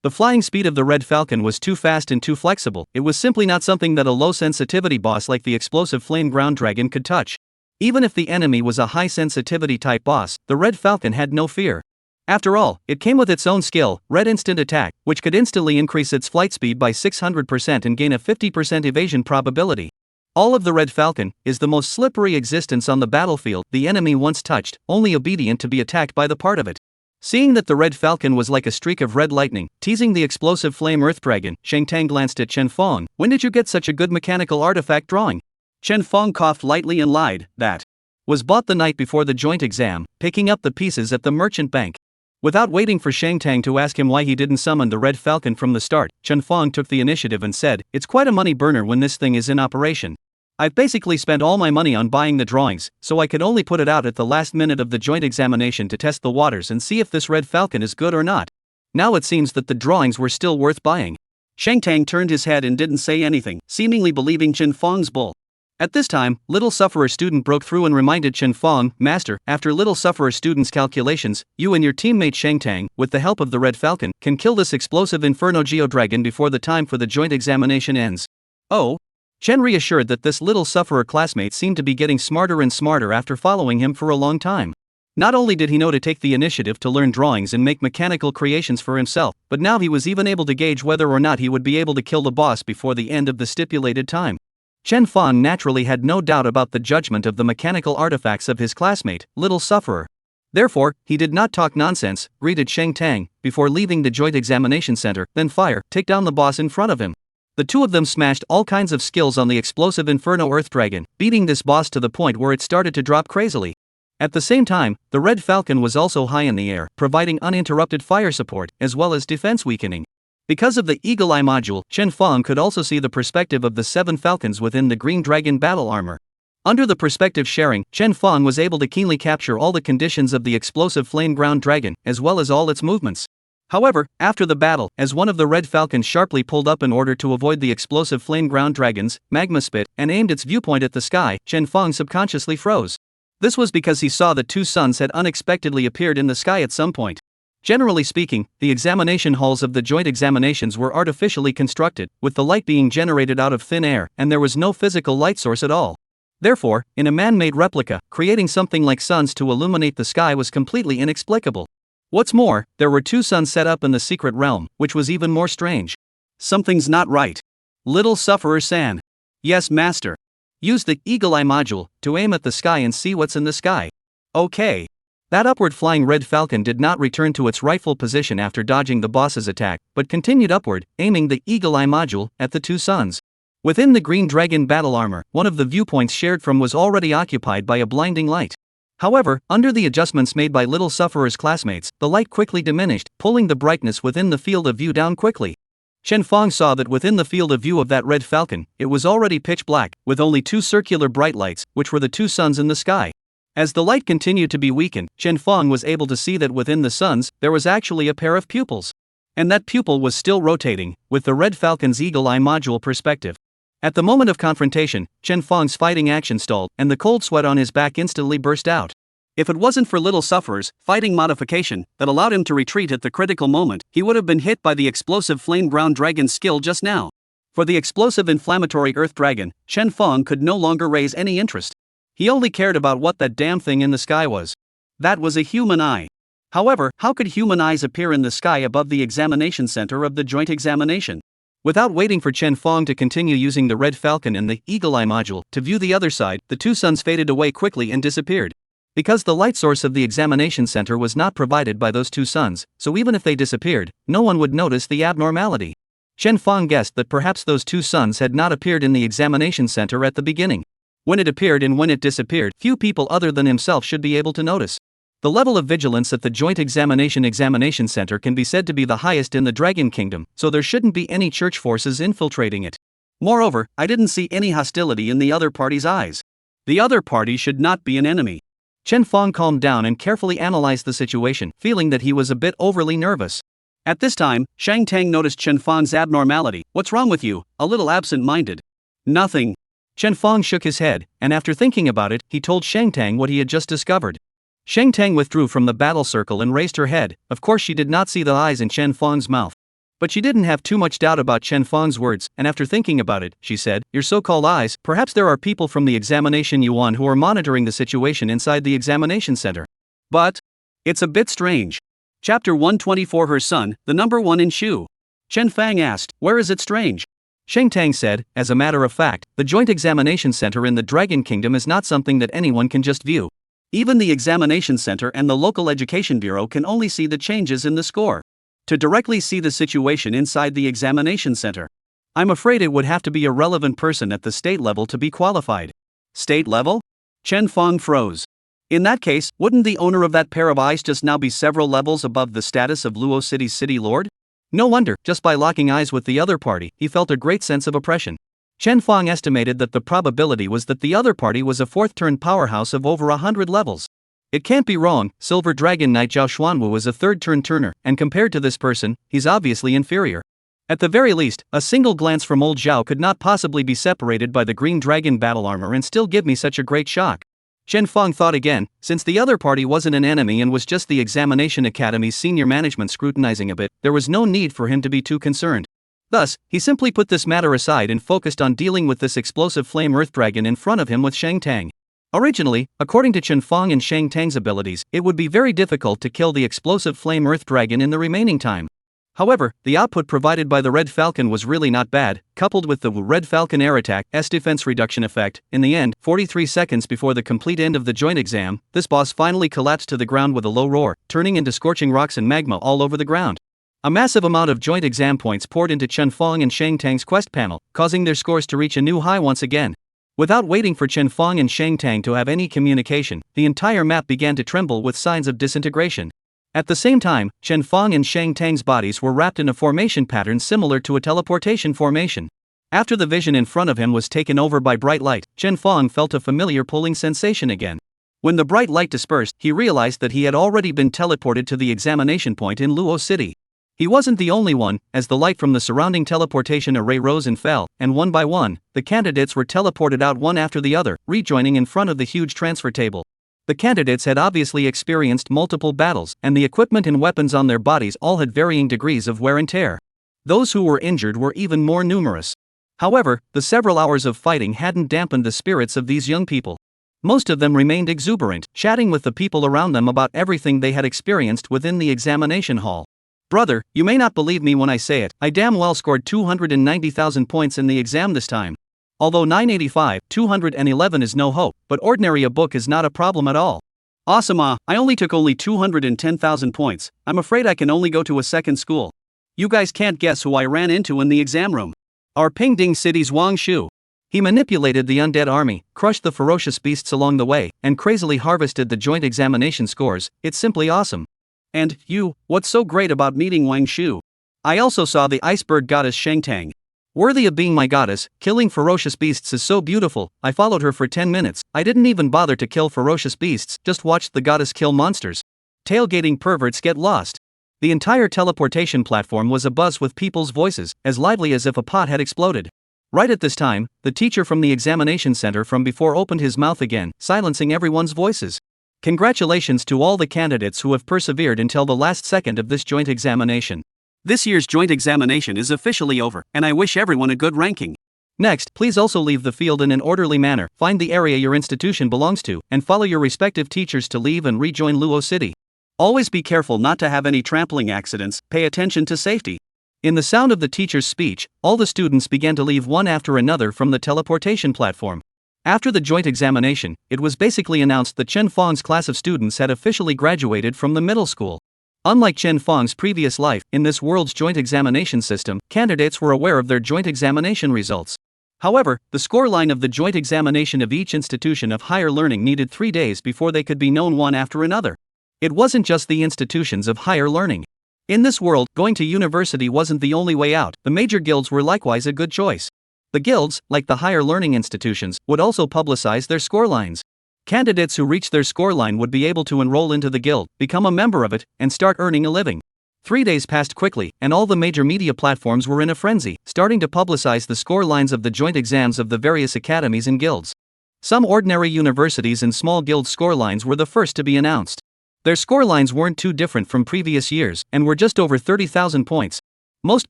The flying speed of the Red Falcon was too fast and too flexible. It was simply not something that a low-sensitivity boss like the explosive flame ground dragon could touch. Even if the enemy was a high-sensitivity type boss, the Red Falcon had no fear. After all, it came with its own skill, Red Instant Attack, which could instantly increase its flight speed by 600% and gain a 50% evasion probability. All of the Red Falcon is the most slippery existence on the battlefield the enemy once touched, only obedient to be attacked by the part of it. Seeing that the Red Falcon was like a streak of red lightning, teasing the explosive flame Earth Dragon, Shang Tang glanced at Chen Fong. "When did you get such a good mechanical artifact drawing?" Chen Fong coughed lightly and lied, "That was bought the night before the joint exam, picking up the pieces at the merchant bank." Without waiting for Shang Tang to ask him why he didn't summon the Red Falcon from the start, Chen Fong took the initiative and said, "It's quite a money burner when this thing is in operation. I've basically spent all my money on buying the drawings, so I could only put it out at the last minute of the joint examination to test the waters and see if this Red Falcon is good or not. Now it seems that the drawings were still worth buying." Shang Tang turned his head and didn't say anything, seemingly believing Chen Fong's bull. At this time, Little Sufferer Student broke through and reminded Chen Fong, "Master, after Little Sufferer Student's calculations, you and your teammate Shang Tang, with the help of the Red Falcon, can kill this explosive Inferno Geodragon before the time for the joint examination ends." "Oh?" Chen reassured that this Little Sufferer classmate seemed to be getting smarter and smarter after following him for a long time. Not only did he know to take the initiative to learn drawings and make mechanical creations for himself, but now he was even able to gauge whether or not he would be able to kill the boss before the end of the stipulated time. Chen Fong naturally had no doubt about the judgment of the mechanical artifacts of his classmate, Little Sufferer. Therefore, he did not talk nonsense, greeted Shang Tang, before leaving the joint examination center, then fire, take down the boss in front of him. The two of them smashed all kinds of skills on the explosive Inferno Earth Dragon, beating this boss to the point where it started to drop crazily. At the same time, the Red Falcon was also high in the air, providing uninterrupted fire support, as well as defense weakening. Because of the Eagle Eye module, Chen Feng could also see the perspective of the 7 falcons within the Green Dragon battle armor. Under the perspective sharing, Chen Feng was able to keenly capture all the conditions of the explosive flame ground dragon, as well as all its movements. However, after the battle, as one of the Red Falcons sharply pulled up in order to avoid the explosive flame ground dragon's magma spit and aimed its viewpoint at the sky, Chen Feng subconsciously froze. This was because he saw that 2 suns had unexpectedly appeared in the sky at some point. Generally speaking, the examination halls of the joint examinations were artificially constructed, with the light being generated out of thin air, and there was no physical light source at all. Therefore, in a man-made replica, creating something like suns to illuminate the sky was completely inexplicable. What's more, there were 2 suns set up in the secret realm, which was even more strange. Something's not right. Little Sufferer-san. Yes, master. Use the Eagle Eye module to aim at the sky and see what's in the sky. Okay. That upward flying Red Falcon did not return to its rightful position after dodging the boss's attack, but continued upward, aiming the Eagle Eye module at the 2 suns. Within the Green Dragon battle armor, one of the viewpoints shared from was already occupied by a blinding light. However, under the adjustments made by Little Sufferer's classmates, the light quickly diminished, pulling the brightness within the field of view down quickly. Chen Feng saw that within the field of view of that Red Falcon, it was already pitch black, with only 2 circular bright lights, which were the 2 suns in the sky. As the light continued to be weakened, Chen Feng was able to see that within the suns, there was actually a pair of pupils. And that pupil was still rotating, with the Red Falcon's Eagle Eye module perspective. At the moment of confrontation, Chen Feng's fighting action stalled, and the cold sweat on his back instantly burst out. If it wasn't for Little Sufferer's fighting modification that allowed him to retreat at the critical moment, he would have been hit by the explosive flame ground dragon's skill just now. For the explosive inflammatory earth dragon, Chen Feng could no longer raise any interest. He only cared about what that damn thing in the sky was. That was a human eye. However, how could human eyes appear in the sky above the examination center of the joint examination? Without waiting for Chen Feng to continue using the Red Falcon and the Eagle Eye module to view the other side, the 2 suns faded away quickly and disappeared. Because the light source of the examination center was not provided by those 2 suns, so even if they disappeared, no one would notice the abnormality. Chen Feng guessed that perhaps those 2 suns had not appeared in the examination center at the beginning. When it appeared and when it disappeared, few people other than himself should be able to notice. The level of vigilance at the joint examination center can be said to be the highest in the Dragon Kingdom, so there shouldn't be any church forces infiltrating it. Moreover, I didn't see any hostility in the other party's eyes. The other party should not be an enemy. Chen Feng calmed down and carefully analyzed the situation, feeling that he was a bit overly nervous. At this time, Shang Tang noticed Chen Feng's abnormality. What's wrong with you? A little absent-minded. Nothing. Chen Feng shook his head, and after thinking about it, he told Shang Tang what he had just discovered. Shang Tang withdrew from the battle circle and raised her head. Of course she did not see the eyes in Chen Feng's mouth. But she didn't have too much doubt about Chen Feng's words, and after thinking about it, she said, your so-called eyes, perhaps there are people from the examination yuan who are monitoring the situation inside the examination center. But it's a bit strange. Chapter 124 Her son, the number 1 in Shu. Chen Fang asked, where is it strange? Shang Tang said, as a matter of fact, the joint examination center in the Dragon Kingdom is not something that anyone can just view. Even the examination center and the local education bureau can only see the changes in the score. To directly see the situation inside the examination center, I'm afraid it would have to be a relevant person at the state level to be qualified. State level? Chen Feng froze. In that case, wouldn't the owner of that pair of eyes just now be several levels above the status of Luo City's city lord? No wonder, just by locking eyes with the other party, he felt a great sense of oppression. Chen Feng estimated that the probability was that the other party was a 4th-turn powerhouse of over 100 levels. It can't be wrong, Silver Dragon Knight Zhao Xuanwu is a 3rd-turn turner, and compared to this person, he's obviously inferior. At the very least, a single glance from old Zhao could not possibly be separated by the Green Dragon battle armor and still give me such a great shock. Chen Feng thought again, since the other party wasn't an enemy and was just the Examination Academy's senior management scrutinizing a bit, there was no need for him to be too concerned. Thus, he simply put this matter aside and focused on dealing with this explosive flame earth dragon in front of him with Shang Tang. Originally, according to Chen Feng and Shang Tang's abilities, it would be very difficult to kill the explosive flame earth dragon in the remaining time. However, the output provided by the Red Falcon was really not bad, coupled with the Red Falcon air attack's defense reduction effect. In the end, 43 seconds before the complete end of the joint exam, this boss finally collapsed to the ground with a low roar, turning into scorching rocks and magma all over the ground. A massive amount of joint exam points poured into Chen Fong and Shang Tang's quest panel, causing their scores to reach a new high once again. Without waiting for Chen Fong and Shang Tang to have any communication, the entire map began to tremble with signs of disintegration. At the same time, Chen Fong and Shang Tang's bodies were wrapped in a formation pattern similar to a teleportation formation. After the vision in front of him was taken over by bright light, Chen Fong felt a familiar pulling sensation again. When the bright light dispersed, he realized that he had already been teleported to the examination point in Luo City. He wasn't the only one, as the light from the surrounding teleportation array rose and fell, and one by one, the candidates were teleported out one after the other, rejoining in front of the huge transfer table. The candidates had obviously experienced multiple battles, and the equipment and weapons on their bodies all had varying degrees of wear and tear. Those who were injured were even more numerous. However, the several hours of fighting hadn't dampened the spirits of these young people. Most of them remained exuberant, chatting with the people around them about everything they had experienced within the examination hall. Brother, you may not believe me when I say it, I damn well scored 290,000 points in the exam this time. Although 985, 211 is no hope, but ordinary a book is not a problem at all. Awesome, I only took 210,000 points, I'm afraid I can only go to a second school. You guys can't guess who I ran into in the exam room. Our Pingding City's Wang Shu. He manipulated the undead army, crushed the ferocious beasts along the way, and crazily harvested the joint examination scores. It's simply awesome. And, you, what's so great about meeting Wang Shu? I also saw the iceberg goddess Shang Tang. Worthy of being my goddess, killing ferocious beasts is so beautiful. I followed her for 10 minutes, I didn't even bother to kill ferocious beasts, just watched the goddess kill monsters. Tailgating perverts get lost. The entire teleportation platform was abuzz with people's voices, as lively as if a pot had exploded. Right at this time, the teacher from the examination center from before opened his mouth again, silencing everyone's voices. Congratulations to all the candidates who have persevered until the last second of this joint examination. This year's joint examination is officially over, and I wish everyone a good ranking. Next, please also leave the field in an orderly manner, find the area your institution belongs to, and follow your respective teachers to leave and rejoin Luo City. Always be careful not to have any trampling accidents, pay attention to safety. In the sound of the teacher's speech, all the students began to leave one after another from the teleportation platform. After the joint examination, it was basically announced that Chen Fong's class of students had officially graduated from the middle school. Unlike Chen Fong's previous life, in this world's joint examination system, candidates were aware of their joint examination results. However, the scoreline of the joint examination of each institution of higher learning needed 3 days before they could be known one after another. It wasn't just the institutions of higher learning. In this world, going to university wasn't the only way out, the major guilds were likewise a good choice. The guilds, like the higher learning institutions, would also publicize their scorelines. Candidates who reached their scoreline would be able to enroll into the guild, become a member of it, and start earning a living. 3 days passed quickly, and all the major media platforms were in a frenzy, starting to publicize the scorelines of the joint exams of the various academies and guilds. Some ordinary universities and small guilds' scorelines were the first to be announced. Their scorelines weren't too different from previous years, and were just over 30,000 points. Most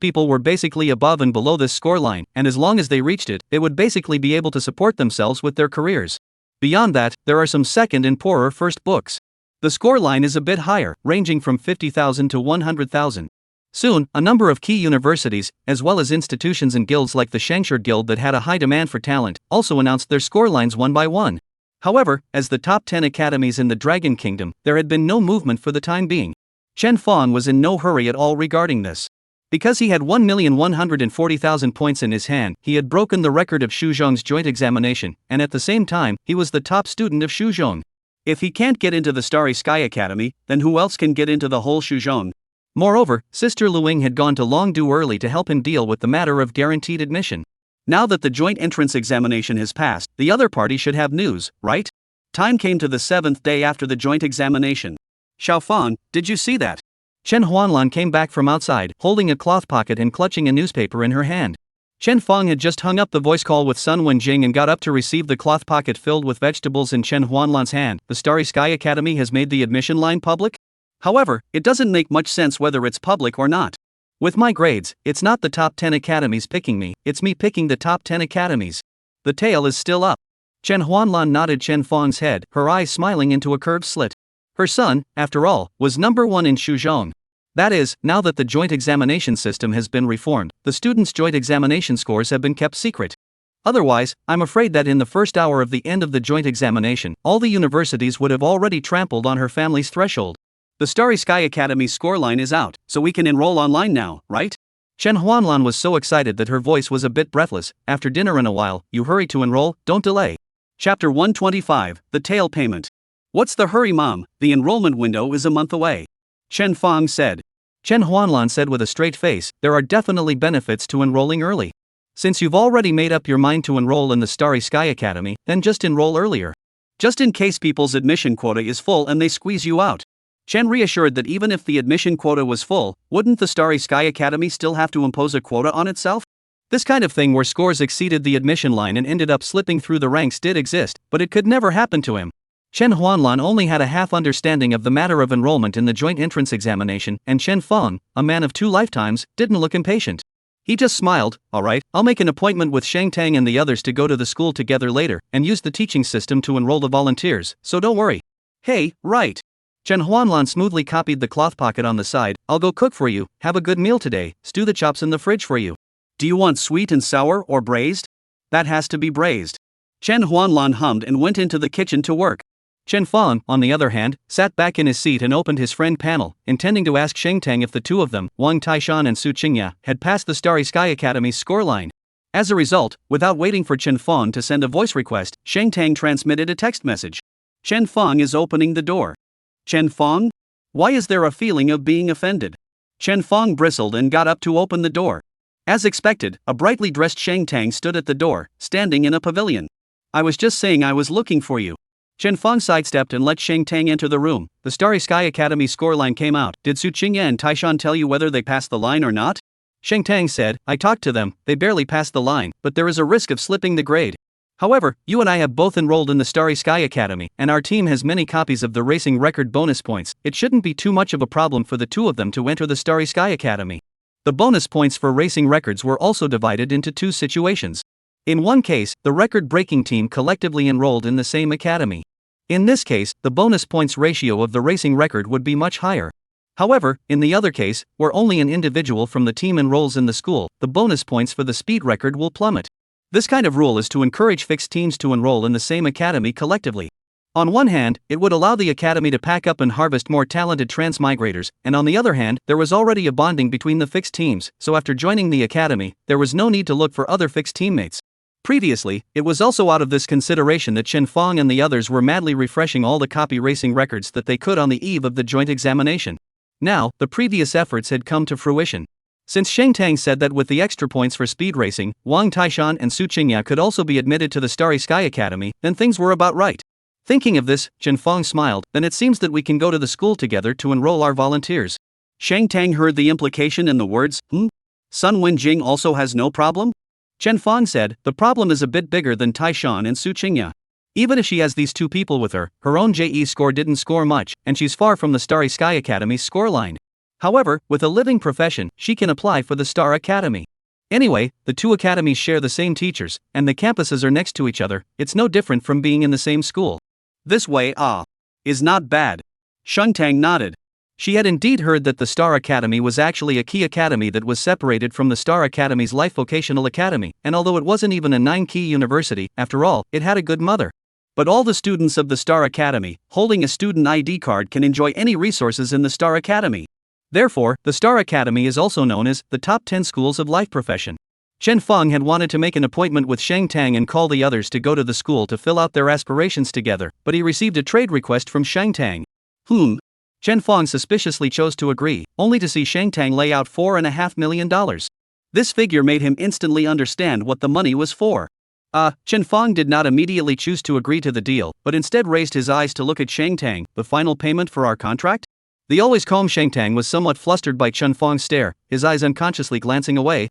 people were basically above and below this scoreline, and as long as they reached it, they would basically be able to support themselves with their careers. Beyond that, there are some second and poorer first books. The scoreline is a bit higher, ranging from 50,000 to 100,000. Soon, a number of key universities, as well as institutions and guilds like the Shangshur Guild that had a high demand for talent, also announced their scorelines one by one. However, as the top 10 academies in the Dragon Kingdom, there had been no movement for the time being. Chen Fong was in no hurry at all regarding this. Because he had 1,140,000 points in his hand, he had broken the record of Shuzhong's joint examination, and at the same time, he was the top student of Shuzhong. If he can't get into the Starry Sky Academy, then who else can get into the whole Shuzhong? Moreover, Sister Luing had gone to Longdu early to help him deal with the matter of guaranteed admission. Now that the joint entrance examination has passed, the other party should have news, right? Time came to the 7th day after the joint examination. Xiaofan, did you see that? Chen Huanlan came back from outside, holding a cloth pocket and clutching a newspaper in her hand. Chen Fong had just hung up the voice call with Sun Wenjing and got up to receive the cloth pocket filled with vegetables in Chen Huanlan's hand. The Starry Sky Academy has made the admission line public? However, it doesn't make much sense whether it's public or not. With my grades, it's not the top 10 academies picking me, it's me picking the top 10 academies. The tail is still up. Chen Huanlan nodded Chen Fong's head, her eyes smiling into a curved slit. Her son, after all, was number 1 in Shuzhong. That is, now that the joint examination system has been reformed, the students' joint examination scores have been kept secret. Otherwise, I'm afraid that in the first hour of the end of the joint examination, all the universities would have already trampled on her family's threshold. The Starry Sky Academy's scoreline is out, so we can enroll online now, right? Chen Huanlan was so excited that her voice was a bit breathless. After dinner in a while, you hurry to enroll, don't delay. Chapter 125, The Tail Payment. What's the hurry, Mom? The enrollment window is a month away. Chen Fong said. Chen Huanlan said with a straight face, there are definitely benefits to enrolling early. Since you've already made up your mind to enroll in the Starry Sky Academy, then just enroll earlier. Just in case people's admission quota is full and they squeeze you out. Chen reassured that even if the admission quota was full, wouldn't the Starry Sky Academy still have to impose a quota on itself? This kind of thing where scores exceeded the admission line and ended up slipping through the ranks did exist, but it could never happen to him. Chen Huanlan only had a half understanding of the matter of enrollment in the joint entrance examination, and Chen Feng, a man of 2 lifetimes, didn't look impatient. He just smiled. Alright, I'll make an appointment with Shang Tang and the others to go to the school together later, and use the teaching system to enroll the volunteers, so don't worry. Hey, right. Chen Huanlan smoothly copied the cloth pocket on the side. I'll go cook for you, have a good meal today, stew the chops in the fridge for you. Do you want sweet and sour or braised? That has to be braised. Chen Huanlan hummed and went into the kitchen to work. Chen Feng, on the other hand, sat back in his seat and opened his friend panel, intending to ask Shang Tang if the two of them, Wang Taishan and Su Qingya, had passed the Starry Sky Academy's scoreline. As a result, without waiting for Chen Feng to send a voice request, Shang Tang transmitted a text message. Chen Feng is opening the door. Chen Feng? Why is there a feeling of being offended? Chen Feng bristled and got up to open the door. As expected, a brightly dressed Shang Tang stood at the door, standing in a pavilion. I was just saying I was looking for you. Chen Feng sidestepped and let Shang Tang enter the room. The Starry Sky Academy scoreline came out. Did Su Qingya and Taishan tell you whether they passed the line or not? Shang Tang said, I talked to them, they barely passed the line, but there is a risk of slipping the grade. However, you and I have both enrolled in the Starry Sky Academy, and our team has many copies of the racing record bonus points. It shouldn't be too much of a problem for the two of them to enter the Starry Sky Academy. The bonus points for racing records were also divided into 2 situations. In one case, the record-breaking team collectively enrolled in the same academy. In this case, the bonus points ratio of the racing record would be much higher. However, in the other case, where only an individual from the team enrolls in the school, the bonus points for the speed record will plummet. This kind of rule is to encourage fixed teams to enroll in the same academy collectively. On one hand, it would allow the academy to pack up and harvest more talented transmigrators, and on the other hand, there was already a bonding between the fixed teams, so after joining the academy, there was no need to look for other fixed teammates. Previously, it was also out of this consideration that Chen Feng and the others were madly refreshing all the copy racing records that they could on the eve of the joint examination. Now, the previous efforts had come to fruition. Since Shang Tang said that with the extra points for speed racing, Wang Taishan and Su Qingya could also be admitted to the Starry Sky Academy, then things were about right. Thinking of this, Chen Feng smiled. Then it seems that we can go to the school together to enroll our volunteers. Shang Tang heard the implication in the words, Sun Wenjing also has no problem? Chen Feng said, the problem is a bit bigger than Taishan and Su Qingya. Even if she has these 2 people with her, her own JE score didn't score much, and she's far from the Starry Sky Academy's scoreline. However, with a living profession, she can apply for the Star Academy. Anyway, the 2 academies share the same teachers, and the campuses are next to each other. It's no different from being in the same school. This way, is not bad. Shang Tang nodded. She had indeed heard that the Star Academy was actually a key academy that was separated from the Star Academy's Life Vocational Academy, and although it wasn't even a 9-key university, after all, it had a good mother. But all the students of the Star Academy, holding a student ID card, can enjoy any resources in the Star Academy. Therefore, the Star Academy is also known as the top 10 schools of life profession. Chen Feng had wanted to make an appointment with Shang Tang and call the others to go to the school to fill out their aspirations together, but he received a trade request from Shang Tang. Chen Feng suspiciously chose to agree, only to see Shang Tang lay out $4.5 million. This figure made him instantly understand what the money was for. Chen Feng did not immediately choose to agree to the deal, but instead raised his eyes to look at Shang Tang. The final payment for our contract? The always calm Shang Tang was somewhat flustered by Chen Feng's stare, his eyes unconsciously glancing away.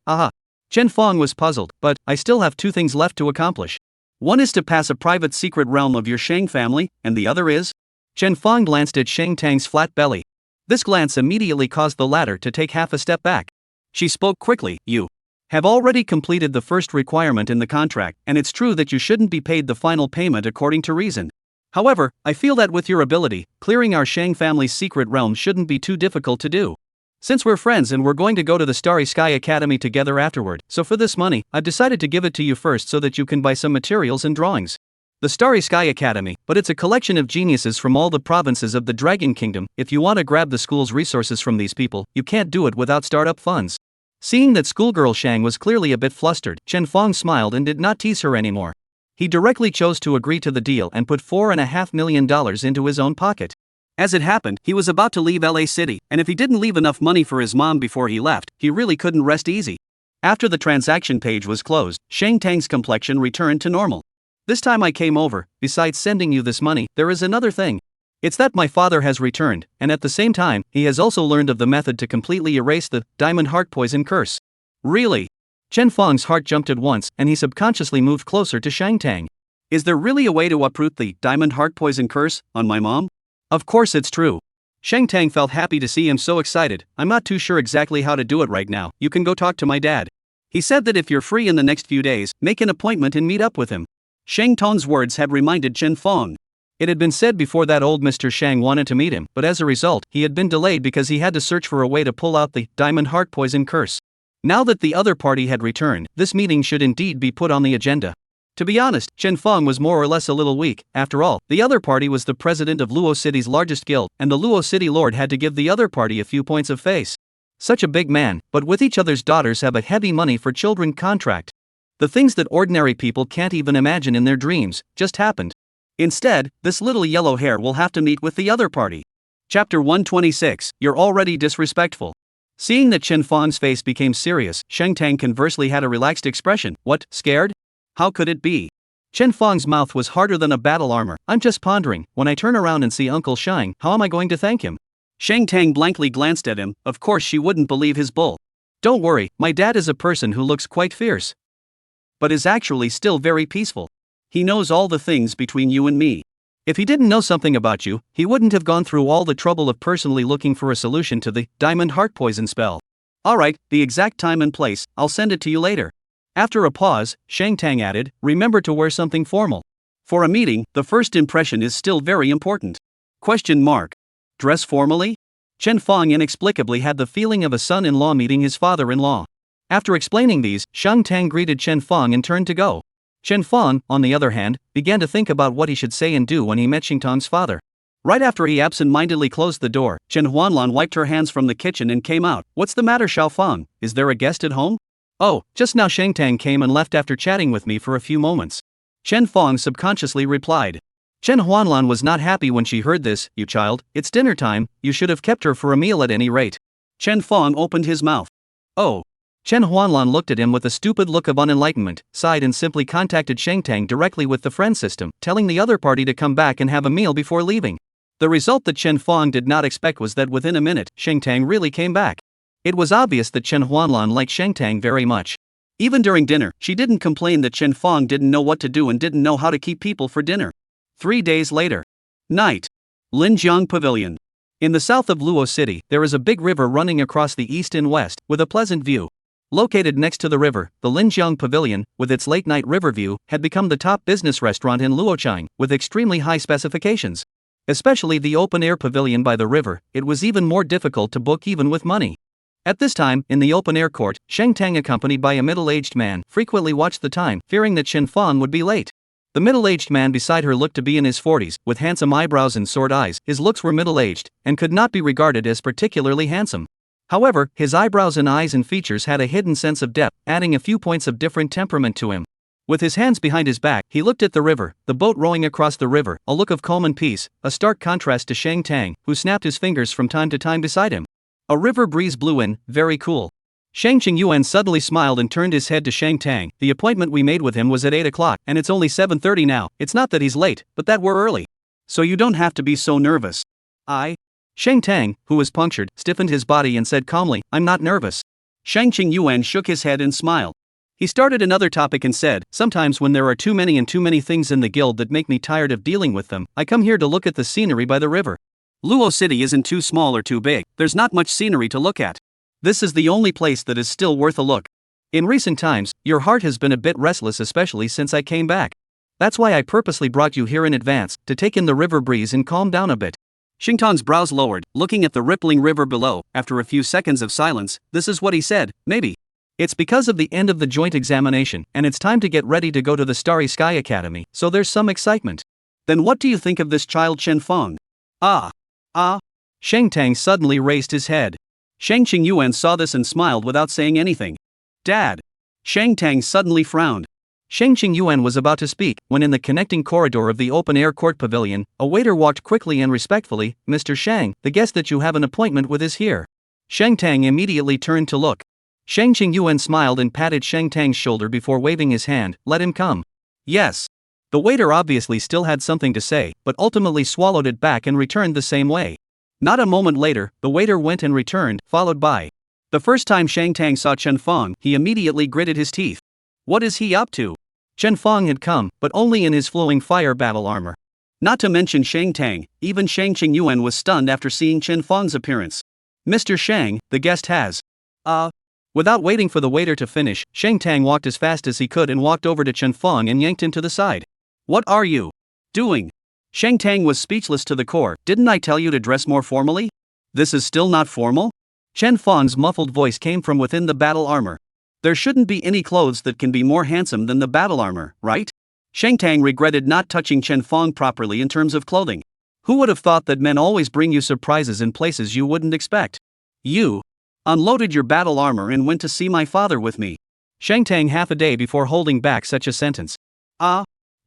Chen Feng was puzzled, but I still have 2 things left to accomplish. One is to pass a private secret realm of your Shang family, and the other is? Chen Feng glanced at Shang Tang's flat belly. This glance immediately caused the latter to take half a step back. She spoke quickly, you have already completed the first requirement in the contract, and it's true that you shouldn't be paid the final payment according to reason. However, I feel that with your ability, clearing our Shang family's secret realm shouldn't be too difficult to do. Since we're friends and we're going to go to the Starry Sky Academy together afterward, so for this money, I've decided to give it to you first so that you can buy some materials and drawings. The Starry Sky Academy, but it's a collection of geniuses from all the provinces of the Dragon Kingdom. If you want to grab the school's resources from these people, you can't do it without startup funds. Seeing that schoolgirl Shang was clearly a bit flustered, Chen Fong smiled and did not tease her anymore. He directly chose to agree to the deal and put $4.5 million into his own pocket. As it happened, he was about to leave LA City, and if he didn't leave enough money for his mom before he left, he really couldn't rest easy. After the transaction page was closed, Shang Tang's complexion returned to normal. This time I came over, besides sending you this money, there is another thing. It's that my father has returned, and at the same time, he has also learned of the method to completely erase the diamond heart poison curse. Really? Chen Fong's heart jumped at once, and he subconsciously moved closer to Shang Tang. Is there really a way to uproot the diamond heart poison curse on my mom? Of course it's true. Shang Tang felt happy to see him so excited. I'm not too sure exactly how to do it right now. You can go talk to my dad. He said that if you're free in the next few days, make an appointment and meet up with him. Shang Tong's words had reminded Chen Fong. It had been said before that old Mr. Shang wanted to meet him, but as a result, he had been delayed because he had to search for a way to pull out the diamond heart poison curse. Now that the other party had returned, this meeting should indeed be put on the agenda. To be honest, Chen Fong was more or less a little weak. After all, the other party was the president of Luo City's largest guild, and the Luo City Lord had to give the other party a few points of face. Such a big man, but with each other's daughters have a heavy money for children contract. The things that ordinary people can't even imagine in their dreams just happened. Instead, this little yellow hair will have to meet with the other party. Chapter 126, You're already disrespectful. Seeing that Chen Fong's face became serious, Shang Tang conversely had a relaxed expression. What, scared? How could it be? Chen Fong's mouth was harder than a battle armor. I'm just pondering, when I turn around and see Uncle Shang, how am I going to thank him? Shang Tang blankly glanced at him. Of course she wouldn't believe his bull. Don't worry, my dad is a person who looks quite fierce, but is actually still very peaceful. He knows all the things between you and me. If he didn't know something about you, he wouldn't have gone through all the trouble of personally looking for a solution to the diamond heart poison spell. Alright, the exact time and place, I'll send it to you later. After a pause, Shang Tang added, remember to wear something formal. For a meeting, the first impression is still very important. Dress formally? Chen Fong inexplicably had the feeling of a son-in-law meeting his father-in-law. After explaining these, Shang Tang greeted Chen Fong and turned to go. Chen Fong, on the other hand, began to think about what he should say and do when he met Shang Tang's father. Right after he absent-mindedly closed the door, Chen Huanlan wiped her hands from the kitchen and came out. What's the matter, Xiao Fong? Is there a guest at home? Oh, just now Shang Tang came and left after chatting with me for a few moments. Chen Fong subconsciously replied. Chen Huanlan was not happy when she heard this. You child, it's dinner time, you should have kept her for a meal at any rate. Chen Fong opened his mouth. Oh. Chen Huanlan looked at him with a stupid look of unenlightenment, sighed and simply contacted Shang Tang directly with the friend system, telling the other party to come back and have a meal before leaving. The result that Chen Fong did not expect was that within a minute, Shang Tang really came back. It was obvious that Chen Huanlan liked Shang Tang very much. Even during dinner, she didn't complain that Chen Fong didn't know what to do and didn't know how to keep people for dinner. 3 days later. Night. Linjiang Pavilion. In the south of Luo City, there is a big river running across the east and west, with a pleasant view. Located next to the river, the Linjiang Pavilion, with its late-night river view, had become the top business restaurant in Luochang, with extremely high specifications. Especially the open-air pavilion by the river, it was even more difficult to book even with money. At this time, in the open-air court, Shang Tang accompanied by a middle-aged man, frequently watched the time, fearing that Chen Fong would be late. The middle-aged man beside her looked to be in his 40s, with handsome eyebrows and sword eyes. His looks were middle-aged, and could not be regarded as particularly handsome. However, his eyebrows and eyes and features had a hidden sense of depth, adding a few points of different temperament to him. With his hands behind his back, he looked at the river, the boat rowing across the river, a look of calm and peace, a stark contrast to Shang Tang, who snapped his fingers from time to time beside him. A river breeze blew in, very cool. Shang Qingyuan suddenly smiled and turned his head to Shang Tang. The appointment we made with him was at 8 o'clock, and it's only 7:30 now. It's not that he's late, but that we're early. So you don't have to be so nervous. Shang Tang, who was punctured, stiffened his body and said calmly, I'm not nervous. Shang Qingyuan shook his head and smiled. He started another topic and said, sometimes when there are too many things in the guild that make me tired of dealing with them, I come here to look at the scenery by the river. Luo City isn't too small or too big, there's not much scenery to look at. This is the only place that is still worth a look. In recent times, your heart has been a bit restless, especially since I came back. That's why I purposely brought you here in advance, to take in the river breeze and calm down a bit. Shang Tang's brows lowered, looking at the rippling river below. After a few seconds of silence, this is what he said: maybe. It's because of the end of the joint examination, and it's time to get ready to go to the Starry Sky Academy, so there's some excitement. Then what do you think of this child Chen Feng? Shang Tang suddenly raised his head. Shang Qingyuan saw this and smiled without saying anything. Dad. Shang Tang suddenly frowned. Shang Qingyuan was about to speak, when in the connecting corridor of the open-air court pavilion, a waiter walked quickly and respectfully. Mr. Shang, the guest that you have an appointment with is here. Shang Tang immediately turned to look. Shang Qingyuan smiled and patted Shang Tang's shoulder before waving his hand. Let him come. Yes. The waiter obviously still had something to say, but ultimately swallowed it back and returned the same way. Not a moment later, the waiter went and returned, followed by. The first time Shang Tang saw Chen Feng, he immediately gritted his teeth. What is he up to? Chen Feng had come, but only in his flowing fire battle armor. Not to mention Shang Tang, even Shang Qingyuan was stunned after seeing Chen Feng's appearance. Mr. Shang, the guest has. Without waiting for the waiter to finish, Shang Tang walked as fast as he could and walked over to Chen Feng and yanked him to the side. What are you doing? Shang Tang was speechless to the core. Didn't I tell you to dress more formally? This is still not formal? Chen Feng's muffled voice came from within the battle armor. There shouldn't be any clothes that can be more handsome than the battle armor, right? Shang Tang regretted not touching Chen Feng properly in terms of clothing. Who would have thought that men always bring you surprises in places you wouldn't expect? You unloaded your battle armor and went to see my father with me. Shang Tang half a day before holding back such a sentence.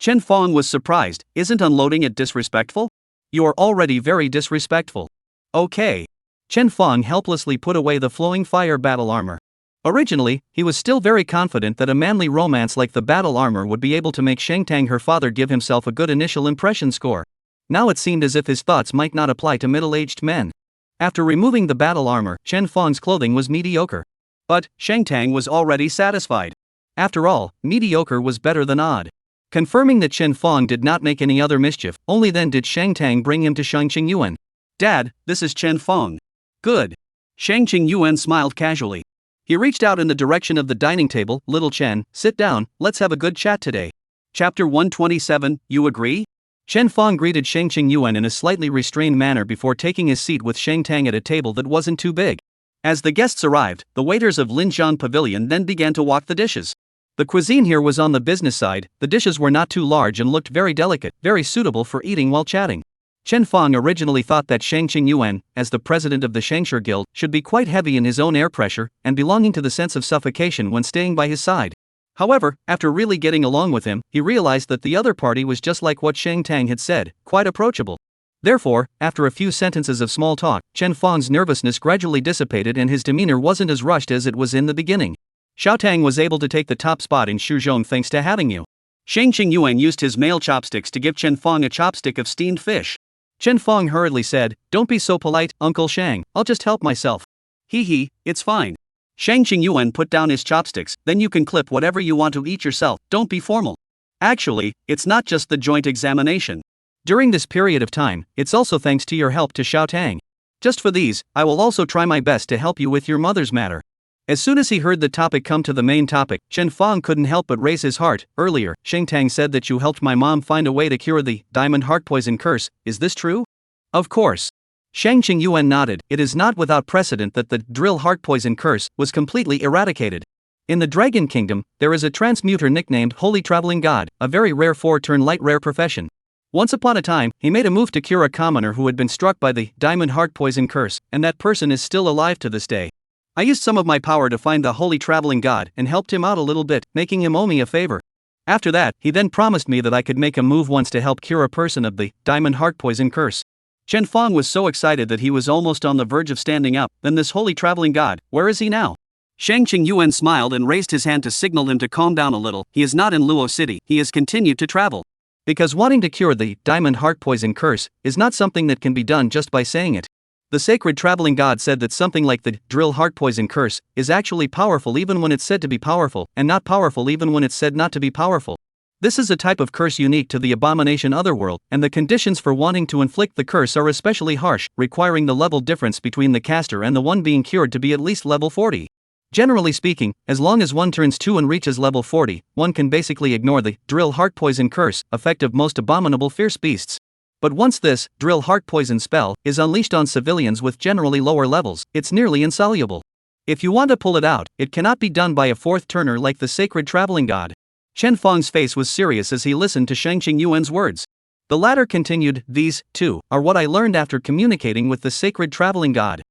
Chen Feng was surprised. Isn't unloading it disrespectful? You are already very disrespectful. Okay. Chen Feng helplessly put away the flowing fire battle armor. Originally, he was still very confident that a manly romance like the battle armor would be able to make Shang Tang her father give himself a good initial impression score. Now it seemed as if his thoughts might not apply to middle-aged men. After removing the battle armor, Chen Feng's clothing was mediocre. But Shang Tang was already satisfied. After all, mediocre was better than odd. Confirming that Chen Feng did not make any other mischief, only then did Shang Tang bring him to Shang Qingyuan. Dad, this is Chen Feng. Good. Shang Qingyuan smiled casually. He reached out in the direction of the dining table. Little Chen, sit down, let's have a good chat today. Chapter 127, you agree? Chen Feng greeted Shang Qingyuan in a slightly restrained manner before taking his seat with Shang Tang at a table that wasn't too big. As the guests arrived, the waiters of Linjiang Pavilion then began to walk the dishes. The cuisine here was on the business side. The dishes were not too large and looked very delicate, very suitable for eating while chatting. Chen Feng originally thought that Shang Qingyuan, as the president of the Shangshi Guild, should be quite heavy in his own air pressure and belonging to the sense of suffocation when staying by his side. However, after really getting along with him, he realized that the other party was just like what Shang Tang had said, quite approachable. Therefore, after a few sentences of small talk, Chen Feng's nervousness gradually dissipated and his demeanor wasn't as rushed as it was in the beginning. Xiao Tang was able to take the top spot in Shuzhong thanks to having you. Shang Qingyuan used his mail chopsticks to give Chen Feng a chopstick of steamed fish. Chen Feng hurriedly said, "Don't be so polite, Uncle Shang, I'll just help myself." Hee, it's fine. Shang Qingyuan put down his chopsticks. Then you can clip whatever you want to eat yourself, don't be formal. Actually, it's not just the joint examination. During this period of time, it's also thanks to your help to Xiao Tang. Just for these, I will also try my best to help you with your mother's matter. As soon as he heard the topic come to the main topic, Chen Feng couldn't help but raise his heart. Earlier, Shang Tang said that you helped my mom find a way to cure the diamond heart poison curse. Is this true? Of course. Shang Qingyuan nodded. It is not without precedent that the drill heart poison curse was completely eradicated. In the Dragon Kingdom, there is a transmuter nicknamed Holy Traveling God, a very rare 4-turn light rare profession. Once upon a time, he made a move to cure a commoner who had been struck by the diamond heart poison curse, and that person is still alive to this day. I used some of my power to find the Holy Traveling God and helped him out a little bit, making him owe me a favor. After that, he then promised me that I could make a move once to help cure a person of the diamond heart poison curse. Chen Feng was so excited that he was almost on the verge of standing up. Then this Holy Traveling God, where is he now? Shang Qingyuan smiled and raised his hand to signal him to calm down a little. He is not in Luo City, he has continued to travel. Because wanting to cure the diamond heart poison curse is not something that can be done just by saying it. The sacred traveling god said that something like the drill heart poison curse is actually powerful even when it's said to be powerful, and not powerful even when it's said not to be powerful. This is a type of curse unique to the abomination otherworld, and the conditions for wanting to inflict the curse are especially harsh, requiring the level difference between the caster and the one being cured to be at least level 40. Generally speaking, as long as one turns 2 and reaches level 40, one can basically ignore the drill heart poison curse, effect of most abominable fierce beasts. But once this drill heart poison spell is unleashed on civilians with generally lower levels, it's nearly insoluble. If you want to pull it out, it cannot be done by a fourth turner like the sacred traveling god. Chen Feng's face was serious as he listened to Shang Qingyuan's words. The latter continued, "These, too, are what I learned after communicating with the sacred traveling god.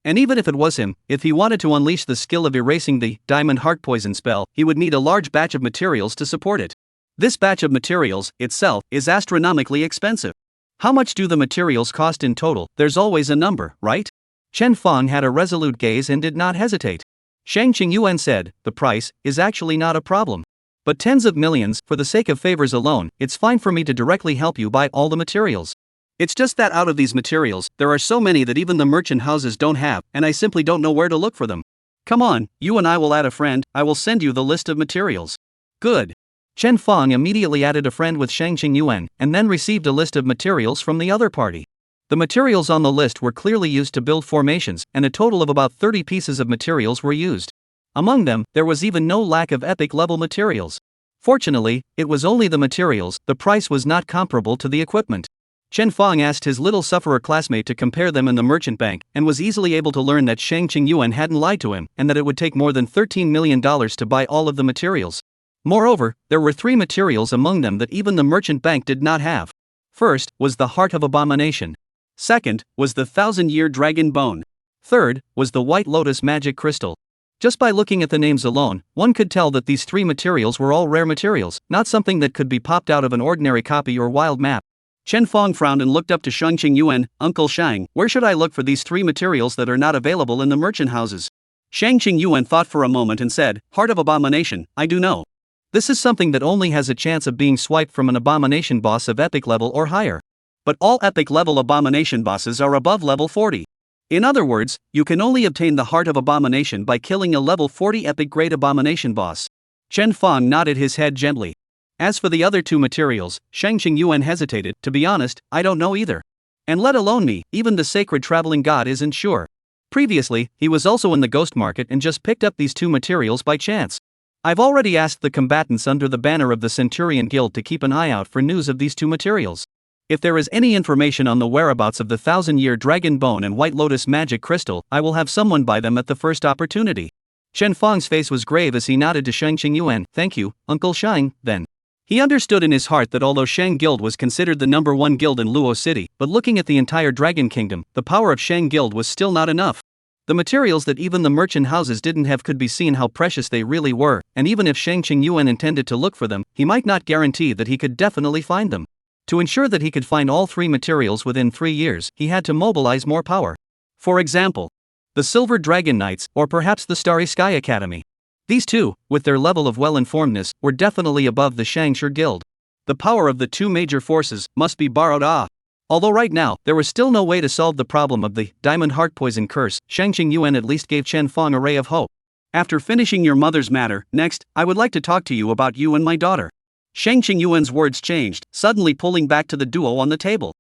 And even if it was him, if he wanted to unleash the skill of erasing the diamond heart poison spell, he would need a large batch of materials to support it. This batch of materials, itself, is astronomically expensive. How much do the materials cost in total? There's always a number, right?" Chen Feng had a resolute gaze and did not hesitate. Shang Qingyuan said, "The price is actually not a problem. But tens of millions, for the sake of favors alone, it's fine for me to directly help you buy all the materials. It's just that out of these materials, there are so many that even the merchant houses don't have, and I simply don't know where to look for them. Come on, you and I will add a friend, I will send you the list of materials." "Good." Chen Feng immediately added a friend with Shang Qingyuan, and then received a list of materials from the other party. The materials on the list were clearly used to build formations, and a total of about 30 pieces of materials were used. Among them, there was even no lack of epic-level materials. Fortunately, it was only the materials, the price was not comparable to the equipment. Chen Feng asked his little sufferer classmate to compare them in the merchant bank, and was easily able to learn that Shang Qingyuan hadn't lied to him, and that it would take more than $13 million to buy all of the materials. Moreover, there were 3 materials among them that even the merchant bank did not have. First, was the Heart of Abomination. Second, was the 1,000-year dragon bone. Third, was the White Lotus magic crystal. Just by looking at the names alone, one could tell that these 3 materials were all rare materials, not something that could be popped out of an ordinary copy or wild map. Chen Feng frowned and looked up to Shang Qingyuan. "Uncle Shang, where should I look for these 3 materials that are not available in the merchant houses?" Shang Qingyuan thought for a moment and said, "Heart of Abomination, I do know. This is something that only has a chance of being swiped from an abomination boss of epic level or higher. But all epic level abomination bosses are above level 40. In other words, you can only obtain the Heart of Abomination by killing a level 40 epic grade abomination boss." Chen Feng nodded his head gently. As for the other 2 materials, Shang Qingyuan hesitated. "To be honest, I don't know either. And let alone me, even the sacred traveling god isn't sure. Previously, he was also in the ghost market and just picked up these 2 materials by chance. I've already asked the combatants under the banner of the Centurion Guild to keep an eye out for news of these 2 materials. If there is any information on the whereabouts of the 1,000-year dragon bone and White Lotus magic crystal, I will have someone buy them at the first opportunity." Chen Feng's face was grave as he nodded to Shang Qingyuan. "Thank you, Uncle Shang, then." He understood in his heart that although Shang Guild was considered the #1 guild in Luo City, but looking at the entire Dragon Kingdom, the power of Shang Guild was still not enough. The materials that even the merchant houses didn't have could be seen how precious they really were, and even if Shang Qingyuan intended to look for them, he might not guarantee that he could definitely find them. To ensure that he could find all 3 materials within 3 years, he had to mobilize more power. For example, the Silver Dragon Knights, or perhaps the Starry Sky Academy. These 2, with their level of well-informedness, were definitely above the Shangshi Guild. The power of the 2 major forces must be borrowed. Although right now, there was still no way to solve the problem of the Diamond Heart Poison Curse, Shang Qingyuan at least gave Chen Feng a ray of hope. "After finishing your mother's matter, next, I would like to talk to you about you and my daughter." Shang Qingyuan's words changed, suddenly pulling back to the duo on the table.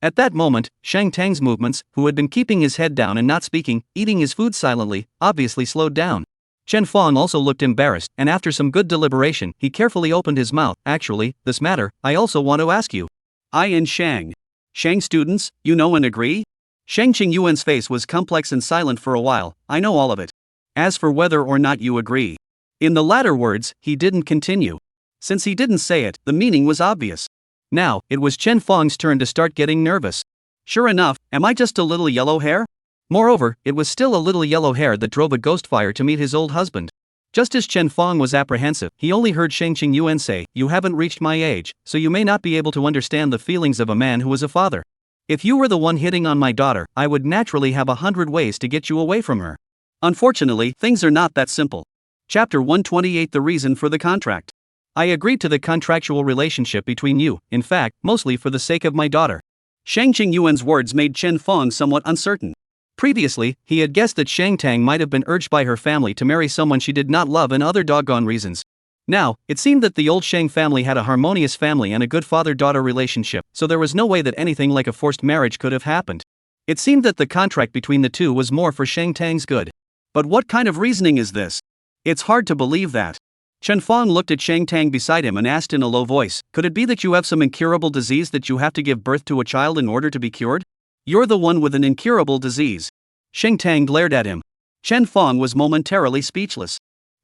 At that moment, Shang Tang's movements, who had been keeping his head down and not speaking, eating his food silently, obviously slowed down. Chen Feng also looked embarrassed, and after some good deliberation, he carefully opened his mouth. "Actually, this matter, I also want to ask you. I and Shang students, you know and agree?" Shang Qingyuan's face was complex and silent for a while. "I know all of it. As for whether or not you agree." In the latter words, he didn't continue. Since he didn't say it, the meaning was obvious. Now, it was Chen Feng's turn to start getting nervous. Sure enough, am I just a little yellow hair? Moreover, it was still a little yellow hair that drove a ghost fire to meet his old husband. Just as Chen Feng was apprehensive, he only heard Shang Qingyuan say, "You haven't reached my age, so you may not be able to understand the feelings of a man who is a father. If you were the one hitting on my daughter, I would naturally have 100 ways to get you away from her. Unfortunately, things are not that simple." Chapter 128: The reason for the contract. "I agreed to the contractual relationship between you, in fact, mostly for the sake of my daughter." Shang Qingyuan's words made Chen Feng somewhat uncertain. Previously, he had guessed that Shang Tang might have been urged by her family to marry someone she did not love and other doggone reasons. Now, it seemed that the old Shang family had a harmonious family and a good father-daughter relationship, so there was no way that anything like a forced marriage could have happened. It seemed that the contract between the 2 was more for Shang Tang's good. But what kind of reasoning is this? It's hard to believe that. Chen Fong looked at Shang Tang beside him and asked in a low voice, "Could it be that you have some incurable disease that you have to give birth to a child in order to be cured? You're the one with an incurable disease." Shang Tang glared at him. Chen Fong was momentarily speechless.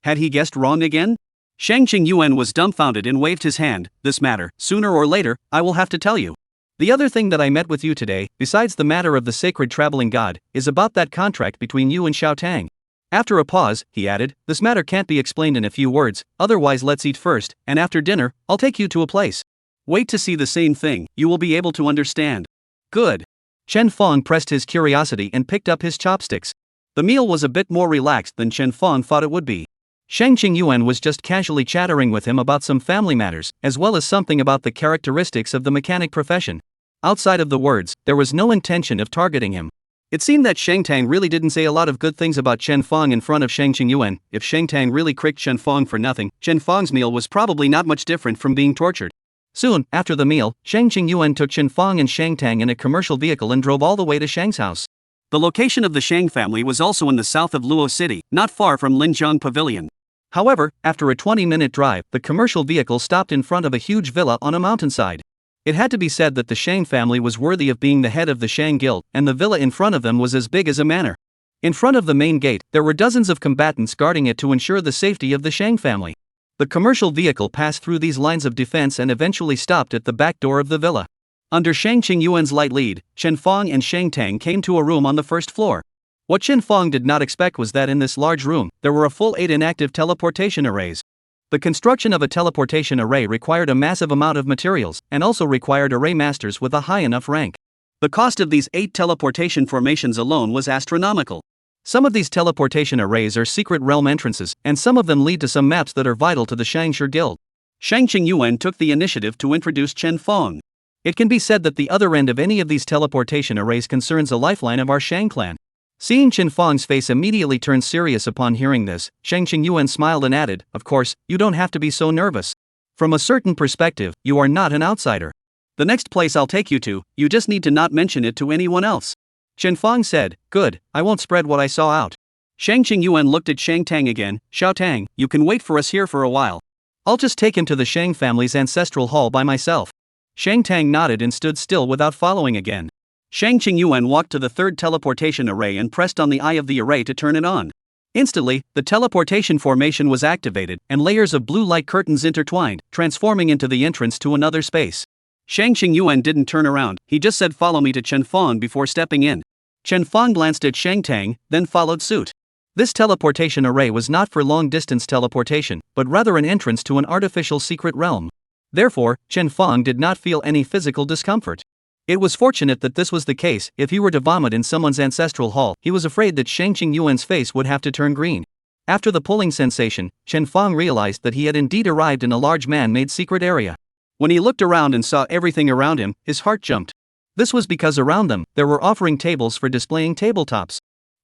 Had he guessed wrong again? Shang Qingyuan was dumbfounded and waved his hand. "This matter, sooner or later, I will have to tell you. The other thing that I met with you today, besides the matter of the sacred traveling god, is about that contract between you and Shao Tang." After a pause, he added, "This matter can't be explained in a few words, otherwise let's eat first, and after dinner, I'll take you to a place. Wait to see the same thing, you will be able to understand." "Good." Chen Fong pressed his curiosity and picked up his chopsticks. The meal was a bit more relaxed than Chen Fong thought it would be. Shang Qingyuan was just casually chattering with him about some family matters, as well as something about the characteristics of the mechanic profession. Outside of the words, there was no intention of targeting him. It seemed that Shang Tang really didn't say a lot of good things about Chen Fong in front of Shang Qingyuan. If Shang Tang really cricked Chen Fong for nothing, Chen Fong's meal was probably not much different from being tortured. Soon, after the meal, Shang Qingyuan took Chen Fong and Shang Tang in a commercial vehicle and drove all the way to Shang's house. The location of the Shang family was also in the south of Luo City, not far from Linjiang Pavilion. However, after a 20-minute drive, the commercial vehicle stopped in front of a huge villa on a mountainside. It had to be said that the Shang family was worthy of being the head of the Shang Guild, and the villa in front of them was as big as a manor. In front of the main gate, there were dozens of combatants guarding it to ensure the safety of the Shang family. The commercial vehicle passed through these lines of defense and eventually stopped at the back door of the villa. Under Shang Qingyuan's light lead, Chen Fong and Shang Tang came to a room on the first floor. What Chen Fong did not expect was that in this large room, there were a full 8 inactive teleportation arrays. The construction of a teleportation array required a massive amount of materials, and also required array masters with a high enough rank. The cost of these 8 teleportation formations alone was astronomical. Some of these teleportation arrays are secret realm entrances, and some of them lead to some maps that are vital to the Shangshi Guild. Shang Qingyuan took the initiative to introduce Chen Fong. It can be said that the other end of any of these teleportation arrays concerns a lifeline of our Shang clan. Seeing Chen Fong's face immediately turn serious upon hearing this, Shang Qingyuan smiled and added, "Of course, you don't have to be so nervous. From a certain perspective, you are not an outsider. The next place I'll take you to, you just need to not mention it to anyone else." Chen Fong said, "Good, I won't spread what I saw out." Shang Qingyuan looked at Shang Tang again. "Shao Tang, you can wait for us here for a while. I'll just take him to the Shang family's ancestral hall by myself." Shang Tang nodded and stood still without following again. Shang Qingyuan walked to the third teleportation array and pressed on the eye of the array to turn it on. Instantly, the teleportation formation was activated, and layers of blue light curtains intertwined, transforming into the entrance to another space. Shang Qingyuan didn't turn around, he just said, "Follow me to Chen Fong" before stepping in. Chen Fong glanced at Shang Tang, then followed suit. This teleportation array was not for long-distance teleportation, but rather an entrance to an artificial secret realm. Therefore, Chen Fong did not feel any physical discomfort. It was fortunate that this was the case. If he were to vomit in someone's ancestral hall, he was afraid that Shang Qingyuan's face would have to turn green. After the pulling sensation, Chen Fong realized that he had indeed arrived in a large man-made secret area. When he looked around and saw everything around him, his heart jumped. This was because around them, there were offering tables for displaying tabletops.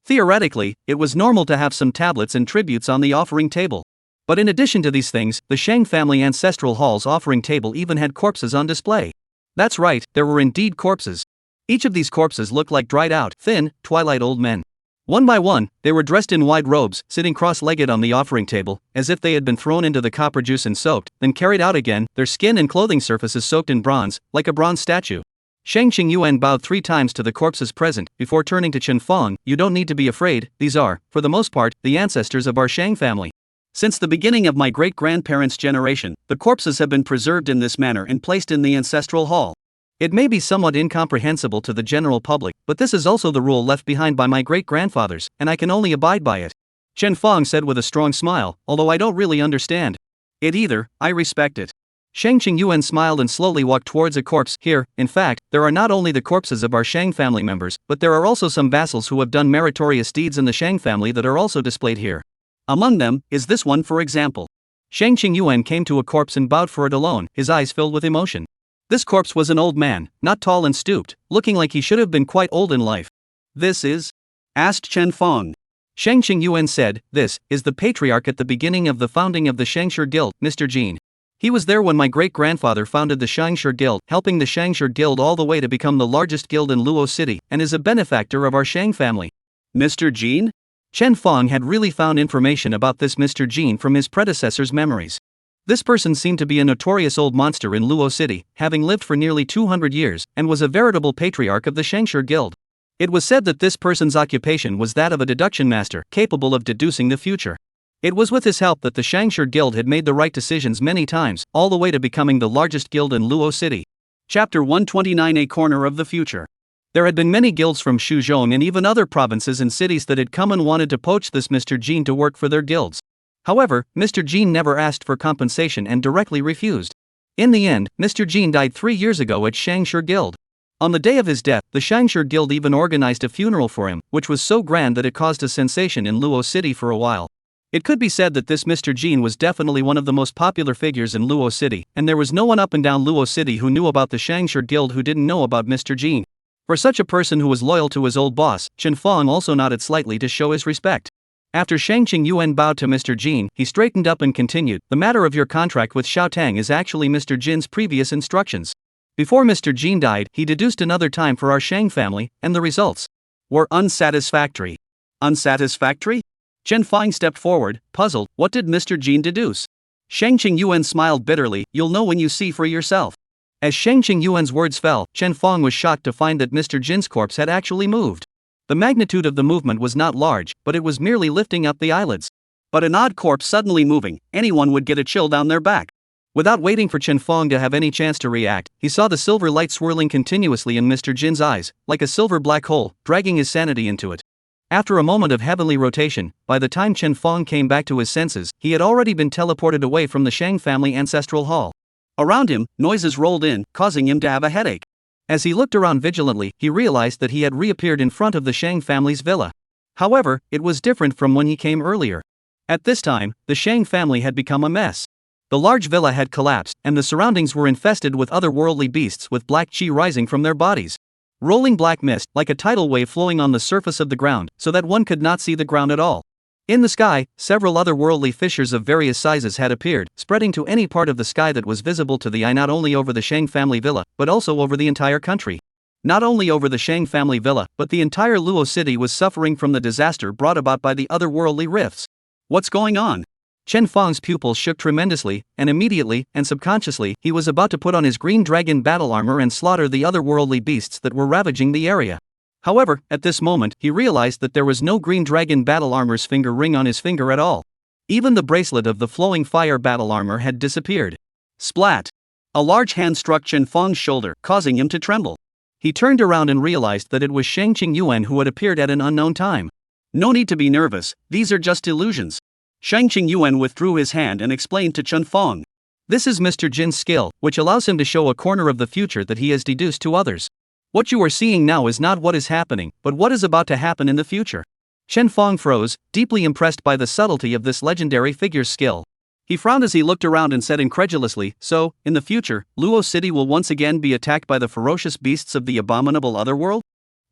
Theoretically, it was normal to have some tablets and tributes on the offering table. But in addition to these things, the Shang family ancestral hall's offering table even had corpses on display. That's right, there were indeed corpses. Each of these corpses looked like dried out, thin, twilight old men. One by one, they were dressed in wide robes, sitting cross-legged on the offering table, as if they had been thrown into the copper juice and soaked, then carried out again, their skin and clothing surfaces soaked in bronze, like a bronze statue. Shang Qingyuan bowed 3 times to the corpses present, before turning to Chen Fong. "You don't need to be afraid, these are, for the most part, the ancestors of our Shang family. Since the beginning of my great-grandparents' generation, the corpses have been preserved in this manner and placed in the ancestral hall. It may be somewhat incomprehensible to the general public, but this is also the rule left behind by my great-grandfathers, and I can only abide by it." Chen Fong said with a strong smile, "Although I don't really understand it either, I respect it." Shang Qingyuan smiled and slowly walked towards a corpse. "Here, in fact, there are not only the corpses of our Shang family members, but there are also some vassals who have done meritorious deeds in the Shang family that are also displayed here. Among them, is this one for example." Shang Qingyuan came to a corpse and bowed for it alone, his eyes filled with emotion. This corpse was an old man, not tall and stooped, looking like he should have been quite old in life. "This is?" asked Chen Fong. Shang Qingyuan said, "This is the patriarch at the beginning of the founding of the Shangshi Guild, Mr. Jin. He was there when my great-grandfather founded the Shangshi Guild, helping the Shangshi Guild all the way to become the largest guild in Luo City, and is a benefactor of our Shang family." "Mr. Jin?" Chen Fong had really found information about this Mr. Jin from his predecessor's memories. This person seemed to be a notorious old monster in Luo City, having lived for nearly 200 years, and was a veritable patriarch of the Shangshi Guild. It was said that this person's occupation was that of a deduction master, capable of deducing the future. It was with his help that the Shangshi Guild had made the right decisions many times, all the way to becoming the largest guild in Luo City. Chapter 129: A Corner of the Future. There had been many guilds from Shuzhong and even other provinces and cities that had come and wanted to poach this Mr. Jin to work for their guilds. However, Mr. Jin never asked for compensation and directly refused. In the end, Mr. Jin died 3 years ago at Shangshi Guild. On the day of his death, the Shangshi Guild even organized a funeral for him, which was so grand that it caused a sensation in Luo City for a while. It could be said that this Mr. Jin was definitely one of the most popular figures in Luo City, and there was no one up and down Luo City who knew about the Shangshi Guild who didn't know about Mr. Jin. For such a person who was loyal to his old boss, Chen Fong also nodded slightly to show his respect. After Shang Yuan bowed to Mr. Jin, he straightened up and continued, "The matter of your contract with Shang Tang is actually Mr. Jin's previous instructions. Before Mr. Jin died, he deduced another time for our Shang family, and the results were unsatisfactory." Unsatisfactory? Chen Fong stepped forward, puzzled. What did Mr. Jin deduce? Shang Yuan smiled bitterly. "You'll know when you see for yourself." As Shang Yuan's words fell, Chen Fong was shocked to find that Mr. Jin's corpse had actually moved. The magnitude of the movement was not large, but it was merely lifting up the eyelids. But an odd corpse suddenly moving, anyone would get a chill down their back. Without waiting for Chen Fong to have any chance to react, he saw the silver light swirling continuously in Mr. Jin's eyes, like a silver black hole, dragging his sanity into it. After a moment of heavenly rotation, by the time Chen Fong came back to his senses, he had already been teleported away from the Shang family ancestral hall. Around him, noises rolled in, causing him to have a headache. As he looked around vigilantly, he realized that he had reappeared in front of the Shang family's villa. However, it was different from when he came earlier. At this time, the Shang family had become a mess. The large villa had collapsed, and the surroundings were infested with otherworldly beasts with black chi rising from their bodies. Rolling black mist, like a tidal wave flowing on the surface of the ground, so that one could not see the ground at all. In the sky, several otherworldly fissures of various sizes had appeared, spreading to any part of the sky that was visible to the eye, not only over the Shang family villa, but also over the entire country. Not only over the Shang family villa, but the entire Luo city was suffering from the disaster brought about by the otherworldly rifts. What's going on? Chen Fong's pupils shook tremendously, and immediately, and subconsciously, he was about to put on his green dragon battle armor and slaughter the otherworldly beasts that were ravaging the area. However, at this moment, he realized that there was no green dragon battle armor's finger ring on his finger at all. Even the bracelet of the flowing fire battle armor had disappeared. Splat! A large hand struck Chen Fong's shoulder, causing him to tremble. He turned around and realized that it was Shang Yuan who had appeared at an unknown time. "No need to be nervous, these are just illusions." Shang Yuan withdrew his hand and explained to Chen Fong. "This is Mr. Jin's skill, which allows him to show a corner of the future that he has deduced to others. What you are seeing now is not what is happening, but what is about to happen in the future." Chen Fong froze, deeply impressed by the subtlety of this legendary figure's skill. He frowned as he looked around and said incredulously, "So, in the future, Luo City will once again be attacked by the ferocious beasts of the abominable otherworld?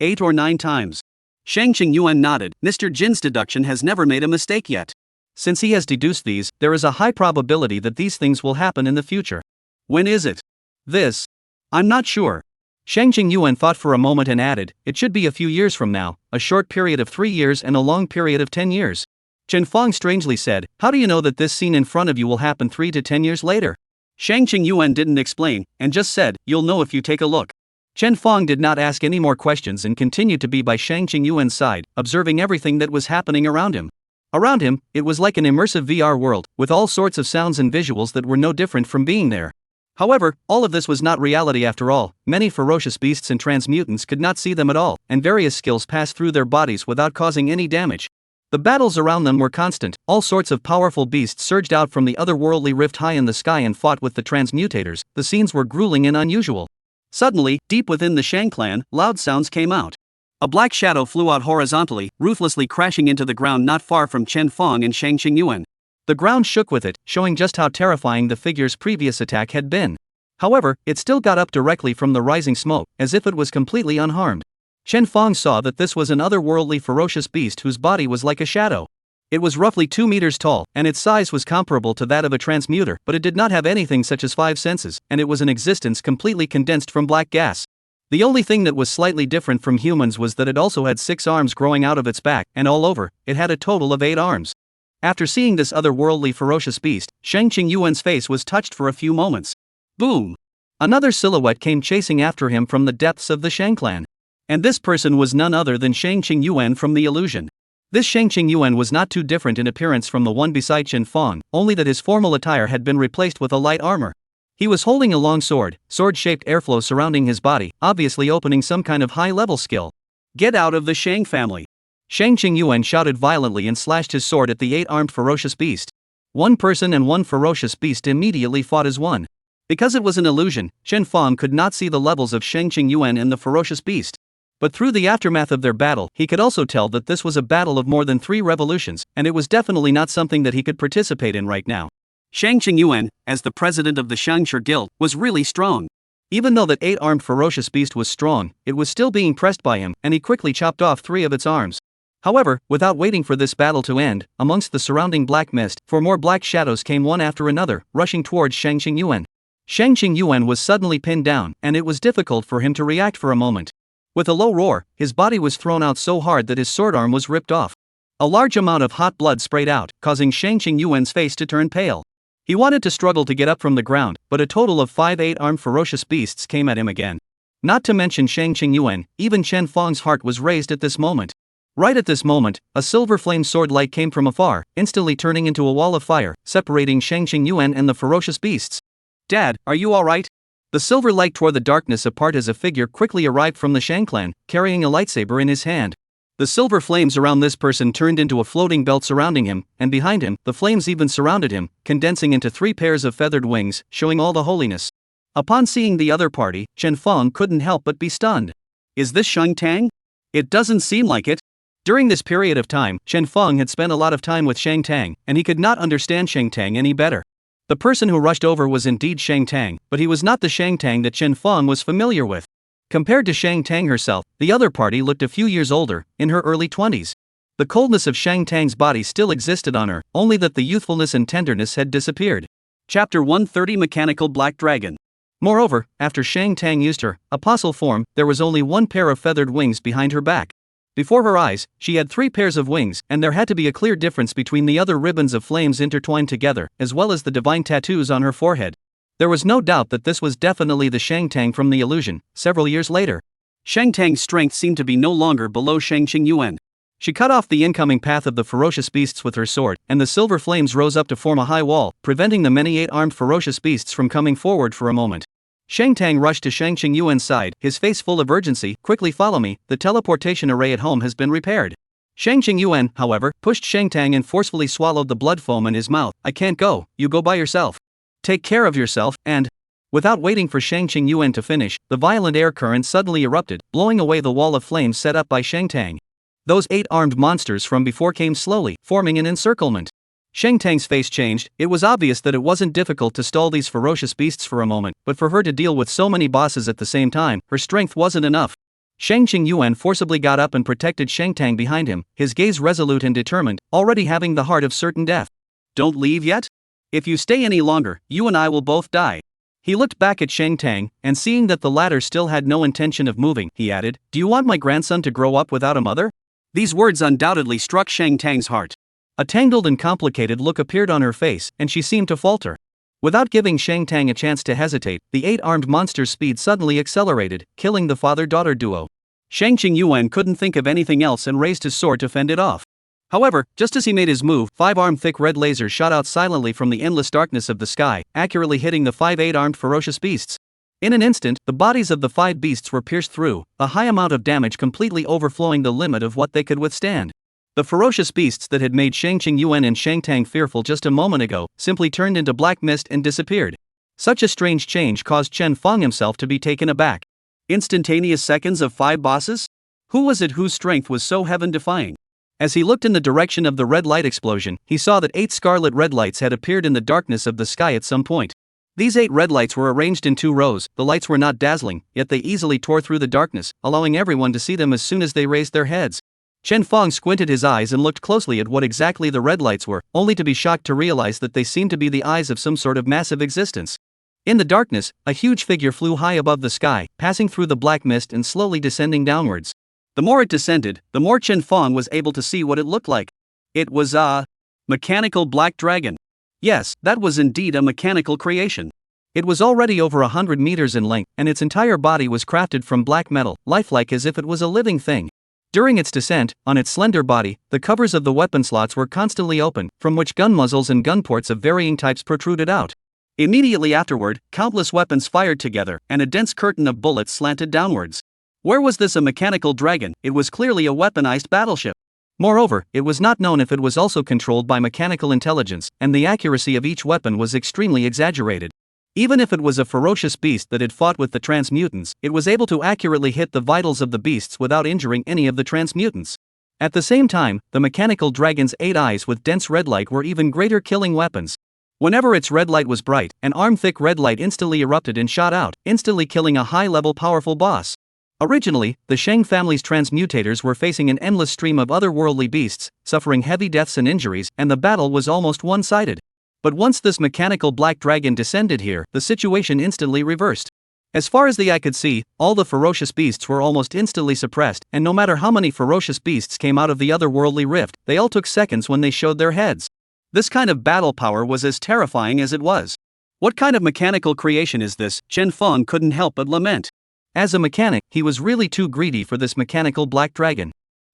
8 or 9 times. Shang Yuan nodded. Mr. Jin's deduction has never made a mistake yet. Since he has deduced these, there is a high probability that these things will happen in the future. When is it? This? I'm not sure." Shang Yuan thought for a moment and added, "It should be a few years from now, a short period of 3 years and a long period of 10 years. Chen Fong strangely said, "How do you know that this scene in front of you will happen 3 to 10 years later?" Shang Yuan didn't explain, and just said, "You'll know if you take a look." Chen Fong did not ask any more questions and continued to be by Shang Yuan's side, observing everything that was happening around him. Around him, it was like an immersive VR world, with all sorts of sounds and visuals that were no different from being there. However, all of this was not reality after all. Many ferocious beasts and transmutants could not see them at all, and various skills passed through their bodies without causing any damage. The battles around them were constant. All sorts of powerful beasts surged out from the otherworldly rift high in the sky and fought with the transmutators. The scenes were grueling and unusual. Suddenly, deep within the Shang clan, loud sounds came out. A black shadow flew out horizontally, ruthlessly crashing into the ground not far from Chen Fong and Shang Yuan. The ground shook with it, showing just how terrifying the figure's previous attack had been. However, it still got up directly from the rising smoke, as if it was completely unharmed. Chen Fong saw that this was an otherworldly ferocious beast whose body was like a shadow. It was roughly 2 meters tall, and its size was comparable to that of a transmuter, but it did not have anything such as 5 senses, and it was an existence completely condensed from black gas. The only thing that was slightly different from humans was that it also had 6 arms growing out of its back, and all over, it had a total of 8 arms. After seeing this otherworldly ferocious beast, Shang Qingyuan's face was touched for a few moments. Boom! Another silhouette came chasing after him from the depths of the Shang clan. And this person was none other than Shang Qingyuan from the illusion. This Shang Qingyuan was not too different in appearance from the one beside Chen Fong, only that his formal attire had been replaced with a light armor. He was holding a long sword-shaped airflow surrounding his body, obviously opening some kind of high-level skill. Get out of the Shang family! Shang Qingyuan shouted violently and slashed his sword at the 8-armed ferocious beast. One person and one ferocious beast immediately fought as one. Because it was an illusion, Chen Fong could not see the levels of Shang Qingyuan and the ferocious beast. But through the aftermath of their battle, he could also tell that this was a battle of more than 3 revolutions, and it was definitely not something that he could participate in right now. Shang Qingyuan, as the president of the Shangshi Guild, was really strong. Even though that 8-armed ferocious beast was strong, it was still being pressed by him, and he quickly chopped off 3 of its arms. However, without waiting for this battle to end, amongst the surrounding black mist, 4 more black shadows came one after another, rushing towards Shang Qingyuan. Shang Qingyuan was suddenly pinned down, and it was difficult for him to react for a moment. With a low roar, his body was thrown out so hard that his sword arm was ripped off. A large amount of hot blood sprayed out, causing Shang Qingyuan's face to turn pale. He wanted to struggle to get up from the ground, but a total of 5 8-armed ferocious beasts came at him again. Not to mention Shang Qingyuan, even Chen Fong's heart was raised at this moment. Right at this moment, a silver flame sword light came from afar, instantly turning into a wall of fire, separating Shang Qingyuan and the ferocious beasts. Dad, are you alright? The silver light tore the darkness apart as a figure quickly arrived from the Shang clan, carrying a lightsaber in his hand. The silver flames around this person turned into a floating belt surrounding him, and behind him, the flames even surrounded him, condensing into 3 pairs of feathered wings, showing all the holiness. Upon seeing the other party, Chen Fong couldn't help but be stunned. Is this Shang Tang? It doesn't seem like it. During this period of time, Chen Fong had spent a lot of time with Shang Tang, and he could not understand Shang Tang any better. The person who rushed over was indeed Shang Tang, but he was not the Shang Tang that Chen Fong was familiar with. Compared to Shang Tang herself, the other party looked a few years older, in her early 20s. The coldness of Shang Tang's body still existed on her, only that the youthfulness and tenderness had disappeared. Chapter 130 Mechanical Black Dragon. Moreover, after Shang Tang used her apostle form, there was only 1 pair of feathered wings behind her back. Before her eyes, she had 3 pairs of wings, and there had to be a clear difference between the other ribbons of flames intertwined together, as well as the divine tattoos on her forehead. There was no doubt that this was definitely the Shang Tang from the illusion, several years later. Shang Tang's strength seemed to be no longer below Shang Qingyuan. She cut off the incoming path of the ferocious beasts with her sword, and the silver flames rose up to form a high wall, preventing the many 8-armed ferocious beasts from coming forward for a moment. Shang Tang rushed to Shang Qingyuan's side, his face full of urgency. Quickly follow me, the teleportation array at home has been repaired. Shang Qingyuan, however, pushed Shang Tang and forcefully swallowed the blood foam in his mouth. I can't go, you go by yourself. Take care of yourself, and… Without waiting for Shang Qingyuan to finish, the violent air current suddenly erupted, blowing away the wall of flames set up by Shang Tang. Those 8-armed monsters from before came slowly, forming an encirclement. Shang Tang's face changed. It was obvious that it wasn't difficult to stall these ferocious beasts for a moment, but for her to deal with so many bosses at the same time, her strength wasn't enough. Shang Qingyuan forcibly got up and protected Shang Tang behind him, his gaze resolute and determined, already having the heart of certain death. Don't leave yet? If you stay any longer, you and I will both die. He looked back at Shang Tang, and seeing that the latter still had no intention of moving, he added, Do you want my grandson to grow up without a mother? These words undoubtedly struck Shang Tang's heart. A tangled and complicated look appeared on her face, and she seemed to falter. Without giving Shang Tang a chance to hesitate, the 8-armed monster's speed suddenly accelerated, killing the father-daughter duo. Shang Qingyuan couldn't think of anything else and raised his sword to fend it off. However, just as he made his move, 5-armed thick red lasers shot out silently from the endless darkness of the sky, accurately hitting the 5 8-armed ferocious beasts. In an instant, the bodies of the 5 beasts were pierced through, a high amount of damage completely overflowing the limit of what they could withstand. The ferocious beasts that had made Shang Qingyuan and Shang Tang fearful just a moment ago simply turned into black mist and disappeared. Such a strange change caused Chen Fong himself to be taken aback. Instantaneous seconds of 5 bosses? Who was it whose strength was so heaven-defying? As he looked in the direction of the red light explosion, he saw that 8 scarlet red lights had appeared in the darkness of the sky at some point. These 8 red lights were arranged in 2 rows. The lights were not dazzling, yet they easily tore through the darkness, allowing everyone to see them as soon as they raised their heads. Chen Fong squinted his eyes and looked closely at what exactly the red lights were, only to be shocked to realize that they seemed to be the eyes of some sort of massive existence. In the darkness, a huge figure flew high above the sky, passing through the black mist and slowly descending downwards. The more it descended, the more Chen Fong was able to see what it looked like. It was a mechanical black dragon. Yes, that was indeed a mechanical creation. It was already over 100 meters in length, and its entire body was crafted from black metal, lifelike as if it was a living thing. During its descent, on its slender body, the covers of the weapon slots were constantly open, from which gun muzzles and gun ports of varying types protruded out. Immediately afterward, countless weapons fired together, and a dense curtain of bullets slanted downwards. Where was this a mechanical dragon? It was clearly a weaponized battleship. Moreover, it was not known if it was also controlled by mechanical intelligence, and the accuracy of each weapon was extremely exaggerated. Even if it was a ferocious beast that had fought with the transmutants, it was able to accurately hit the vitals of the beasts without injuring any of the transmutants. At the same time, the mechanical dragon's 8 eyes with dense red light were even greater killing weapons. Whenever its red light was bright, an arm-thick red light instantly erupted and shot out, instantly killing a high-level powerful boss. Originally, the Shang family's transmutators were facing an endless stream of otherworldly beasts, suffering heavy deaths and injuries, and the battle was almost one-sided. But once this mechanical black dragon descended here, the situation instantly reversed. As far as the eye could see, all the ferocious beasts were almost instantly suppressed, and no matter how many ferocious beasts came out of the otherworldly rift, they all took seconds when they showed their heads. This kind of battle power was as terrifying as it was. What kind of mechanical creation is this? Chen Fong couldn't help but lament. As a mechanic, he was really too greedy for this mechanical black dragon.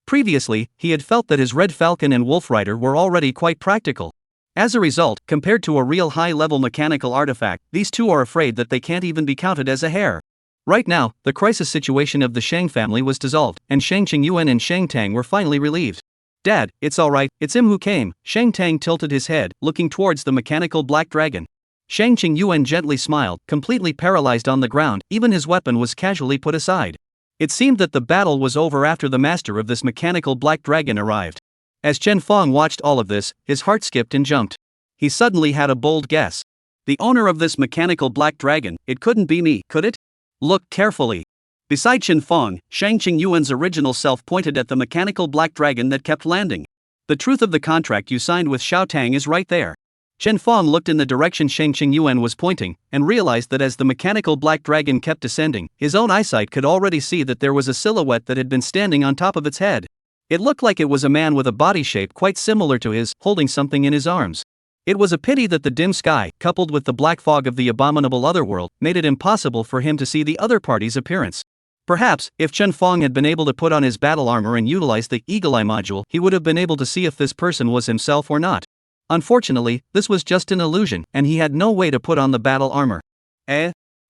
Previously, he had felt that his Red Falcon and Wolf Rider were already quite practical. As a result, compared to a real high-level mechanical artifact, these two are afraid that they can't even be counted as a hair. Right now, the crisis situation of the Shang family was dissolved, and Shang Qingyuan and Shang Tang were finally relieved. "Dad, it's alright, it's him who came." Shang Tang tilted his head, looking towards the mechanical black dragon. Shang Qingyuan gently smiled, completely paralyzed on the ground, even his weapon was casually put aside. It seemed that the battle was over after the master of this mechanical black dragon arrived. As Chen Fong watched all of this, his heart skipped and jumped. He suddenly had a bold guess. The owner of this mechanical black dragon, it couldn't be me, could it? Look carefully. Beside Chen Fong, Shang Qingyuan's original self pointed at the mechanical black dragon that kept landing. "The truth of the contract you signed with Shao Tang is right there." Chen Fong looked in the direction Shang Qingyuan was pointing, and realized that as the mechanical black dragon kept descending, his own eyesight could already see that there was a silhouette that had been standing on top of its head. It looked like it was a man with a body shape quite similar to his, holding something in his arms. It was a pity that the dim sky, coupled with the black fog of the abominable otherworld, made it impossible for him to see the other party's appearance. Perhaps, if Chen Fong had been able to put on his battle armor and utilize the Eagle Eye module, he would have been able to see if this person was himself or not. Unfortunately, this was just an illusion, and he had no way to put on the battle armor.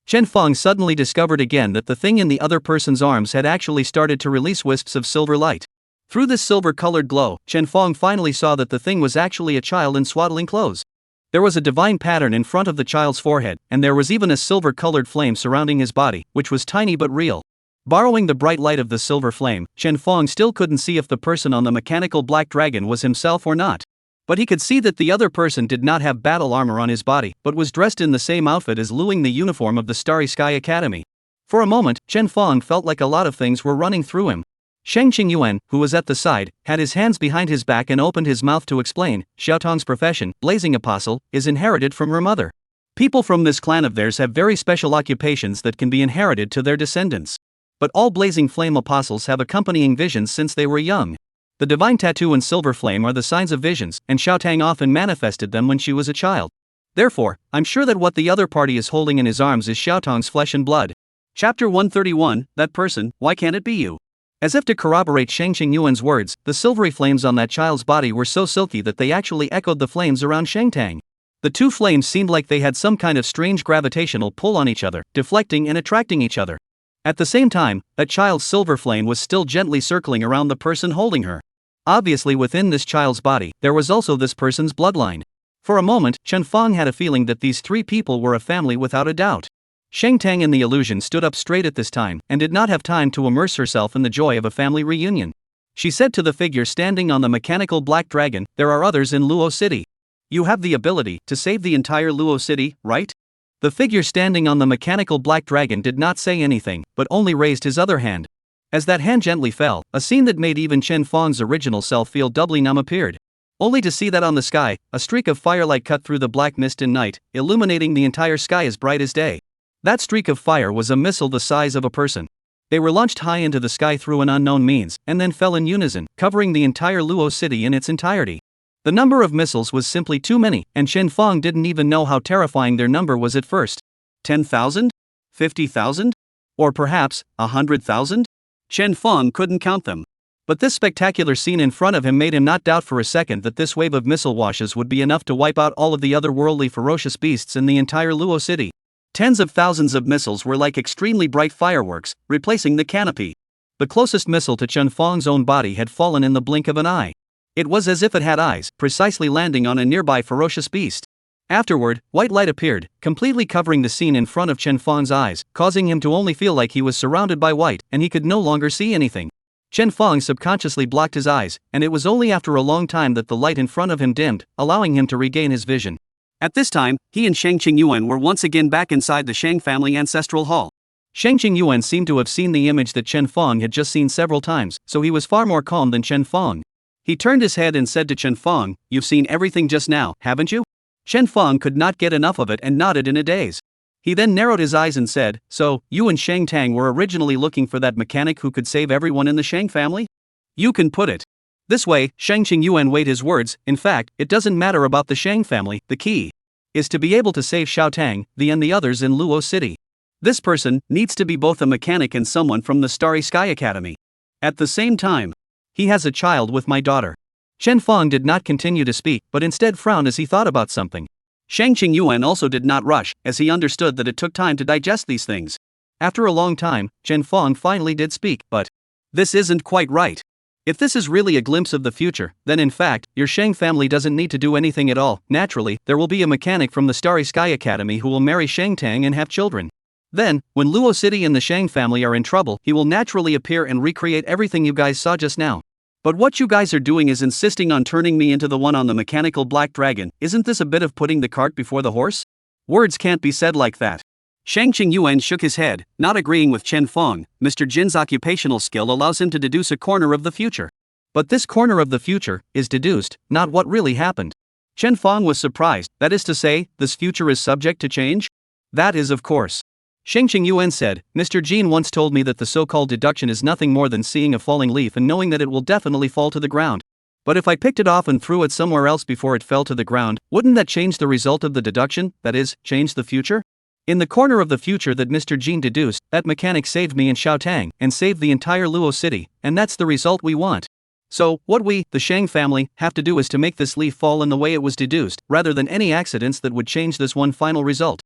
Chen Fong suddenly discovered again that the thing in the other person's arms had actually started to release wisps of silver light. Through this silver-colored glow, Chen Fong finally saw that the thing was actually a child in swaddling clothes. There was a divine pattern in front of the child's forehead, and there was even a silver-colored flame surrounding his body, which was tiny but real. Borrowing the bright light of the silver flame, Chen Fong still couldn't see if the person on the mechanical black dragon was himself or not. But he could see that the other person did not have battle armor on his body, but was dressed in the same outfit as Luing, the uniform of the Starry Sky Academy. For a moment, Chen Fong felt like a lot of things were running through him. Shang Qingyuan, who was at the side, had his hands behind his back and opened his mouth to explain. Xiao Tong's profession, Blazing Apostle, is inherited from her mother. People from this clan of theirs have very special occupations that can be inherited to their descendants. But all Blazing Flame Apostles have accompanying visions since they were young. The divine tattoo and silver flame are the signs of visions, and Xiao Tang often manifested them when she was a child. Therefore, I'm sure that what the other party is holding in his arms is Xiao Tong's flesh and blood. Chapter 131, That Person, Why Can't It Be You? As if to corroborate Shang Qingyuan's words, the silvery flames on that child's body were so silky that they actually echoed the flames around Shang Tang. The two flames seemed like they had some kind of strange gravitational pull on each other, deflecting and attracting each other. At the same time, that child's silver flame was still gently circling around the person holding her. Obviously, within this child's body, there was also this person's bloodline. For a moment, Chen Fong had a feeling that these three people were a family without a doubt. Shang Tang in the illusion stood up straight at this time, and did not have time to immerse herself in the joy of a family reunion. She said to the figure standing on the mechanical black dragon, "There are others in Luo City. You have the ability to save the entire Luo City, right?" The figure standing on the mechanical black dragon did not say anything, but only raised his other hand. As that hand gently fell, a scene that made even Chen Fong's original self feel doubly numb appeared. only to see that on the sky, a streak of firelight cut through the black mist in night, illuminating the entire sky as bright as day. That streak of fire was a missile the size of a person. They were launched high into the sky through an unknown means, and then fell in unison, covering the entire Luo city in its entirety. The number of missiles was simply too many, and Chen Feng didn't even know how terrifying their number was at first. 10,000? 50,000? Or perhaps, 100,000? Chen Feng couldn't count them. But this spectacular scene in front of him made him not doubt for a second that this wave of missile washes would be enough to wipe out all of the otherworldly ferocious beasts in the entire Luo city. Tens of thousands of missiles were like extremely bright fireworks, replacing the canopy. The closest missile to Chen Feng's own body had fallen in the blink of an eye. It was as if it had eyes, precisely landing on a nearby ferocious beast. Afterward, white light appeared, completely covering the scene in front of Chen Feng's eyes, causing him to only feel like he was surrounded by white, and he could no longer see anything. Chen Feng subconsciously blocked his eyes, and it was only after a long time that the light in front of him dimmed, allowing him to regain his vision. At this time, he and Shang Qingyuan were once again back inside the Shang family ancestral hall. Shang Qingyuan seemed to have seen the image that Chen Feng had just seen several times, so he was far more calm than Chen Feng. He turned his head and said to Chen Feng, "You've seen everything just now, haven't you?" Chen Feng could not get enough of it and nodded in a daze. He then narrowed his eyes and said, "So, you and Shang Tang were originally looking for that mechanic who could save everyone in the Shang family? You can put it this way." Shang Qingyuan weighed his words. "In fact, it doesn't matter about the Shang family, the key is to be able to save Shao Tang, and the others in Luo City. This person needs to be both a mechanic and someone from the Starry Sky Academy. At the same time, he has a child with my daughter." Chen Feng did not continue to speak, but instead frowned as he thought about something. Shang Qingyuan also did not rush, as he understood that it took time to digest these things. After a long time, Chen Feng finally did speak, "But this isn't quite right. If this is really a glimpse of the future, then in fact, your Shang family doesn't need to do anything at all. Naturally, there will be a mechanic from the Starry Sky Academy who will marry Shang Tang and have children. Then, when Luo City and the Shang family are in trouble, he will naturally appear and recreate everything you guys saw just now. But what you guys are doing is insisting on turning me into the one on the mechanical black dragon. Isn't this a bit of putting the cart before the horse? Words can't be said like that." Shang Qingyuan shook his head, not agreeing with Chen Feng. Mr. Jin's occupational skill allows him to deduce a corner of the future. But this corner of the future is deduced, not what really happened. Chen Feng was surprised. "That is to say, this future is subject to change?" "That is, of course." Shang Qingyuan said, "Mr. Jin once told me that the so-called deduction is nothing more than seeing a falling leaf and knowing that it will definitely fall to the ground. But if I picked it off and threw it somewhere else before it fell to the ground, wouldn't that change the result of the deduction, that is, change the future? In the corner of the future that Mr. Jin deduced, that mechanic saved me and Shao Tang, and saved the entire Luo city, and that's the result we want. So, what we, the Shang family, have to do is to make this leaf fall in the way it was deduced, rather than any accidents that would change this one final result."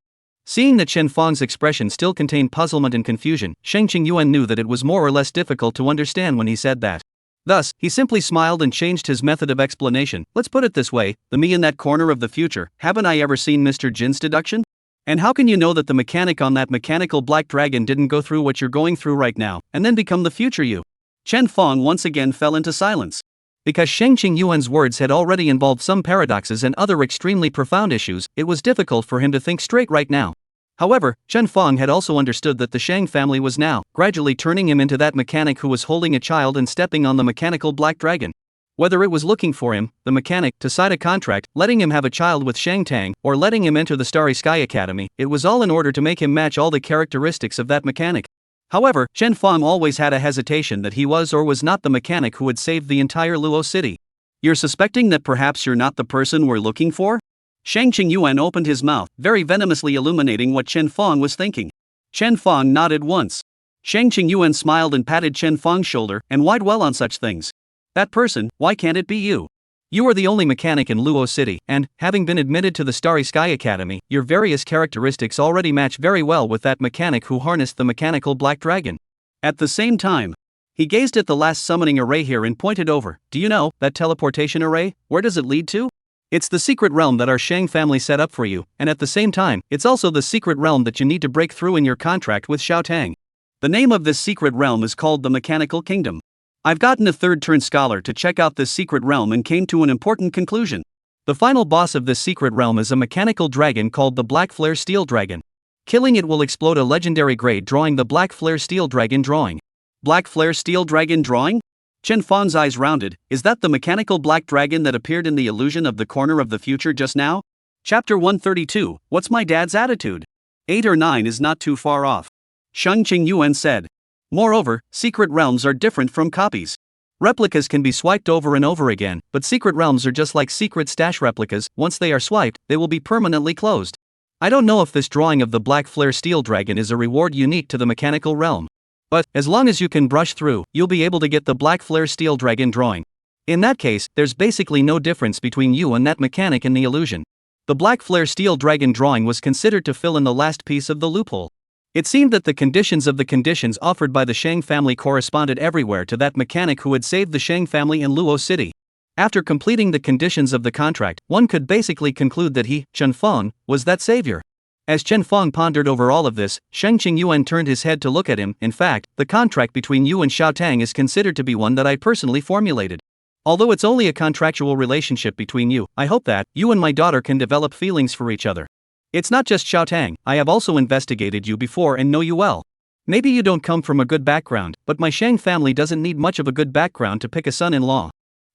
Seeing that Chen Feng's expression still contained puzzlement and confusion, Shang Qingyuan knew that it was more or less difficult to understand when he said that. Thus, he simply smiled and changed his method of explanation. "Let's put it this way, the me in that corner of the future, haven't I ever seen Mr. Jin's deduction? And how can you know that the mechanic on that mechanical black dragon didn't go through what you're going through right now, and then become the future you?" Chen Feng once again fell into silence. Because Shang Qingyuan's words had already involved some paradoxes and other extremely profound issues, it was difficult for him to think straight right now. However, Chen Feng had also understood that the Shang family was now gradually turning him into that mechanic who was holding a child and stepping on the mechanical black dragon. Whether it was looking for him, the mechanic, to sign a contract, letting him have a child with Shang Tang, or letting him enter the Starry Sky Academy, it was all in order to make him match all the characteristics of that mechanic. However, Chen Feng always had a hesitation that he was or was not the mechanic who had saved the entire Luo city. "You're suspecting that perhaps you're not the person we're looking for?" Shang Qingyuan opened his mouth, very venomously illuminating what Chen Feng was thinking. Chen Feng nodded once. Shang Qingyuan smiled and patted Chen Feng's shoulder, "And why dwell on such things? That person, why can't it be you? You are the only mechanic in Luo City, and, having been admitted to the Starry Sky Academy, your various characteristics already match very well with that mechanic who harnessed the mechanical black dragon." At the same time, he gazed at the last summoning array here and pointed over. "Do you know, that teleportation array, where does it lead to? It's the secret realm that our Shang family set up for you, and at the same time, it's also the secret realm that you need to break through in your contract with Shao Tang. The name of this secret realm is called the Mechanical Kingdom. I've gotten a third-turn scholar to check out this secret realm and came to an important conclusion. The final boss of this secret realm is a mechanical dragon called the Black Flare Steel Dragon. Killing it will explode a legendary grade drawing the Black Flare Steel Dragon drawing." "Black Flare Steel Dragon drawing?" Chen Fang's eyes rounded. Is that the mechanical black dragon that appeared in the illusion of the corner of the future just now? Chapter 132, What's my dad's attitude? 8 or 9 is not too far off. Shang Yuan said. Moreover, secret realms are different from copies. Replicas can be swiped over and over again, but secret realms are just like secret stash replicas. Once they are swiped, they will be permanently closed. I don't know if this drawing of the black flare steel dragon is a reward unique to the mechanical realm. But, as long as you can brush through, you'll be able to get the black flare steel dragon drawing. In that case, there's basically no difference between you and that mechanic in the illusion. The black flare steel dragon drawing was considered to fill in the last piece of the loophole. It seemed that the conditions of the conditions offered by the Shang family corresponded everywhere to that mechanic who had saved the Shang family in Luo City. After completing the conditions of the contract, one could basically conclude that he, Chen Fang, was that savior. As Chen Fang pondered over all of this, Shang Yuan turned his head to look at him. In fact, the contract between you and Shao Tang is considered to be one that I personally formulated. Although it's only a contractual relationship between you, I hope that you and my daughter can develop feelings for each other. It's not just Shao Tang, I have also investigated you before and know you well. Maybe you don't come from a good background, but my Shang family doesn't need much of a good background to pick a son-in-law.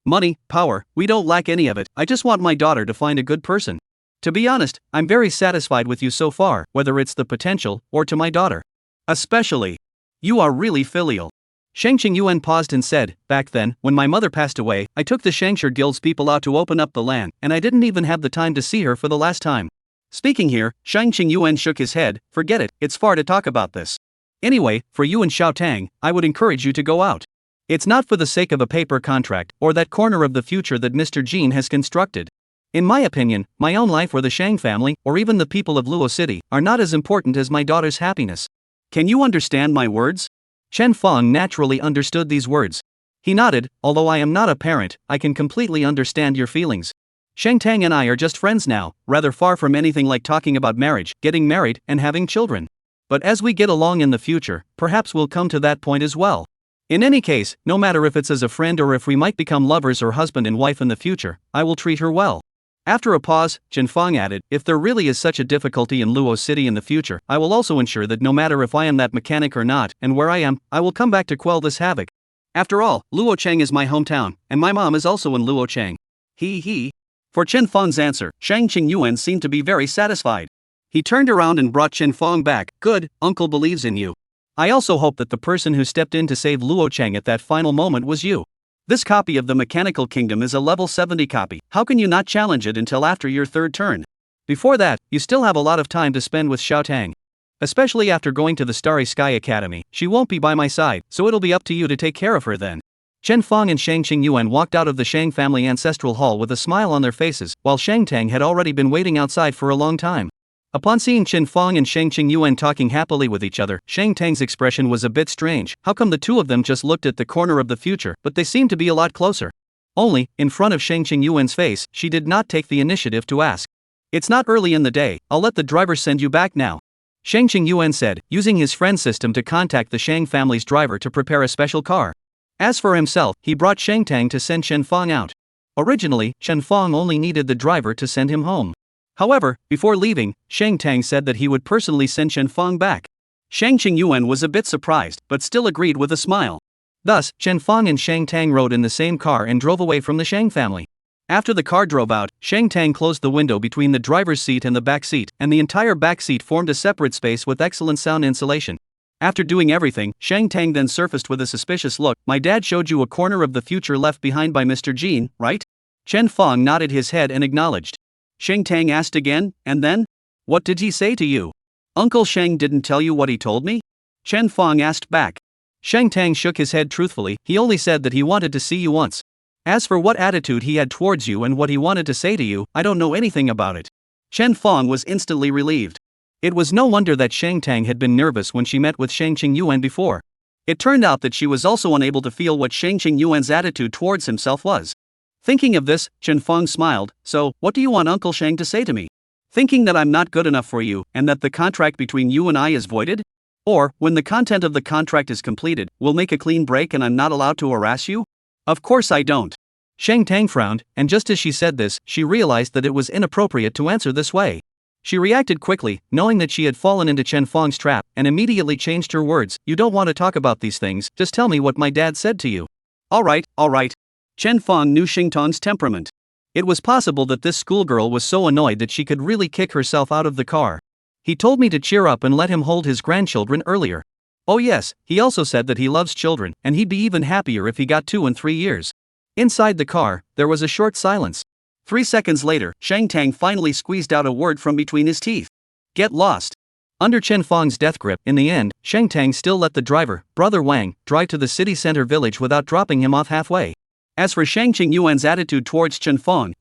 Money, power, we don't lack any of it. I just want my daughter to find a good person. To be honest, I'm very satisfied with you so far, whether it's the potential, or to my daughter. Especially. You are really filial. Shang Yuan paused and said, back then, when my mother passed away, I took the Shangshire Guild's people out to open up the land, and I didn't even have the time to see her for the last time. Speaking here, Shang Yuan shook his head. Forget it, it's far to talk about this. Anyway, for you and Shao Tang, I would encourage you to go out. It's not for the sake of a paper contract, or that corner of the future that Mr. Jean has constructed. In my opinion, my own life or the Shang family, or even the people of Luo City, are not as important as my daughter's happiness. Can you understand my words? Chen Fang naturally understood these words. He nodded. Although I am not a parent, I can completely understand your feelings. Shang Tang and I are just friends now, rather far from anything like talking about marriage, getting married, and having children. But as we get along in the future, perhaps we'll come to that point as well. In any case, no matter if it's as a friend or if we might become lovers or husband and wife in the future, I will treat her well. After a pause, Chen Fang added, if there really is such a difficulty in Luo City in the future, I will also ensure that no matter if I am that mechanic or not, and where I am, I will come back to quell this havoc. After all, Luocheng is my hometown, and my mom is also in Luocheng. He. For Chen Fang's answer, Shang Yuan seemed to be very satisfied. He turned around and brought Chen Fang back. Good, uncle believes in you. I also hope that the person who stepped in to save Luocheng at that final moment was you. This copy of the Mechanical Kingdom is a level 70 copy. How can you not challenge it until after your third turn? Before that, you still have a lot of time to spend with Shao Tang. Especially after going to the Starry Sky Academy, she won't be by my side, so it'll be up to you to take care of her then. Chen Fang and Shang Yuan walked out of the Shang family ancestral hall with a smile on their faces, while Shang Tang had already been waiting outside for a long time. Upon seeing Chen Fang and Shang Yuan talking happily with each other, Shang Tang's expression was a bit strange. How come the two of them just looked at the corner of the future, but they seemed to be a lot closer? Only, in front of Shang Yuan's face, she did not take the initiative to ask. It's not early in the day, I'll let the driver send you back now. Shang Yuan said, using his friend system to contact the Shang family's driver to prepare a special car. As for himself, he brought Shang Tang to send Chen Fang out. Originally, Chen Fang only needed the driver to send him home. However, before leaving, Shang Tang said that he would personally send Chen Fang back. Shang Yuan was a bit surprised, but still agreed with a smile. Thus, Chen Fang and Shang Tang rode in the same car and drove away from the Shang family. After the car drove out, Shang Tang closed the window between the driver's seat and the back seat, and the entire back seat formed a separate space with excellent sound insulation. After doing everything, Shang Tang then surfaced with a suspicious look. My dad showed you a corner of the future left behind by Mr. Jean, right? Chen Fang nodded his head and acknowledged. Shang Tang asked again, and then? What did he say to you? Uncle Shang didn't tell you what he told me? Chen Fang asked back. Shang Tang shook his head truthfully. He only said that he wanted to see you once. As for what attitude he had towards you and what he wanted to say to you, I don't know anything about it. Chen Fang was instantly relieved. It was no wonder that Shang Tang had been nervous when she met with Shang Yuan before. It turned out that she was also unable to feel what Shang Yuan's attitude towards himself was. Thinking of this, Chen Fang smiled. So, what do you want Uncle Shang to say to me? Thinking that I'm not good enough for you, and that the contract between you and I is voided? Or, when the content of the contract is completed, we'll make a clean break and I'm not allowed to harass you? Of course I don't. Shang Tang frowned, and just as she said this, she realized that it was inappropriate to answer this way. She reacted quickly, knowing that she had fallen into Chen Fang's trap, and immediately changed her words. You don't want to talk about these things, just tell me what my dad said to you. Alright. Chen Fang knew Xing Tang's temperament. It was possible that this schoolgirl was so annoyed that she could really kick herself out of the car. He told me to cheer up and let him hold his grandchildren earlier. Oh yes, he also said that he loves children, and he'd be even happier if he got 2 and 3 years. Inside the car, there was a short silence. 3 seconds later, Shang Tang finally squeezed out a word from between his teeth. Get lost. Under Chen Fang's death grip, in the end, Shang Tang still let the driver, Brother Wang, drive to the city center village without dropping him off halfway. As for Shang Qingyuan's attitude towards Chen Fang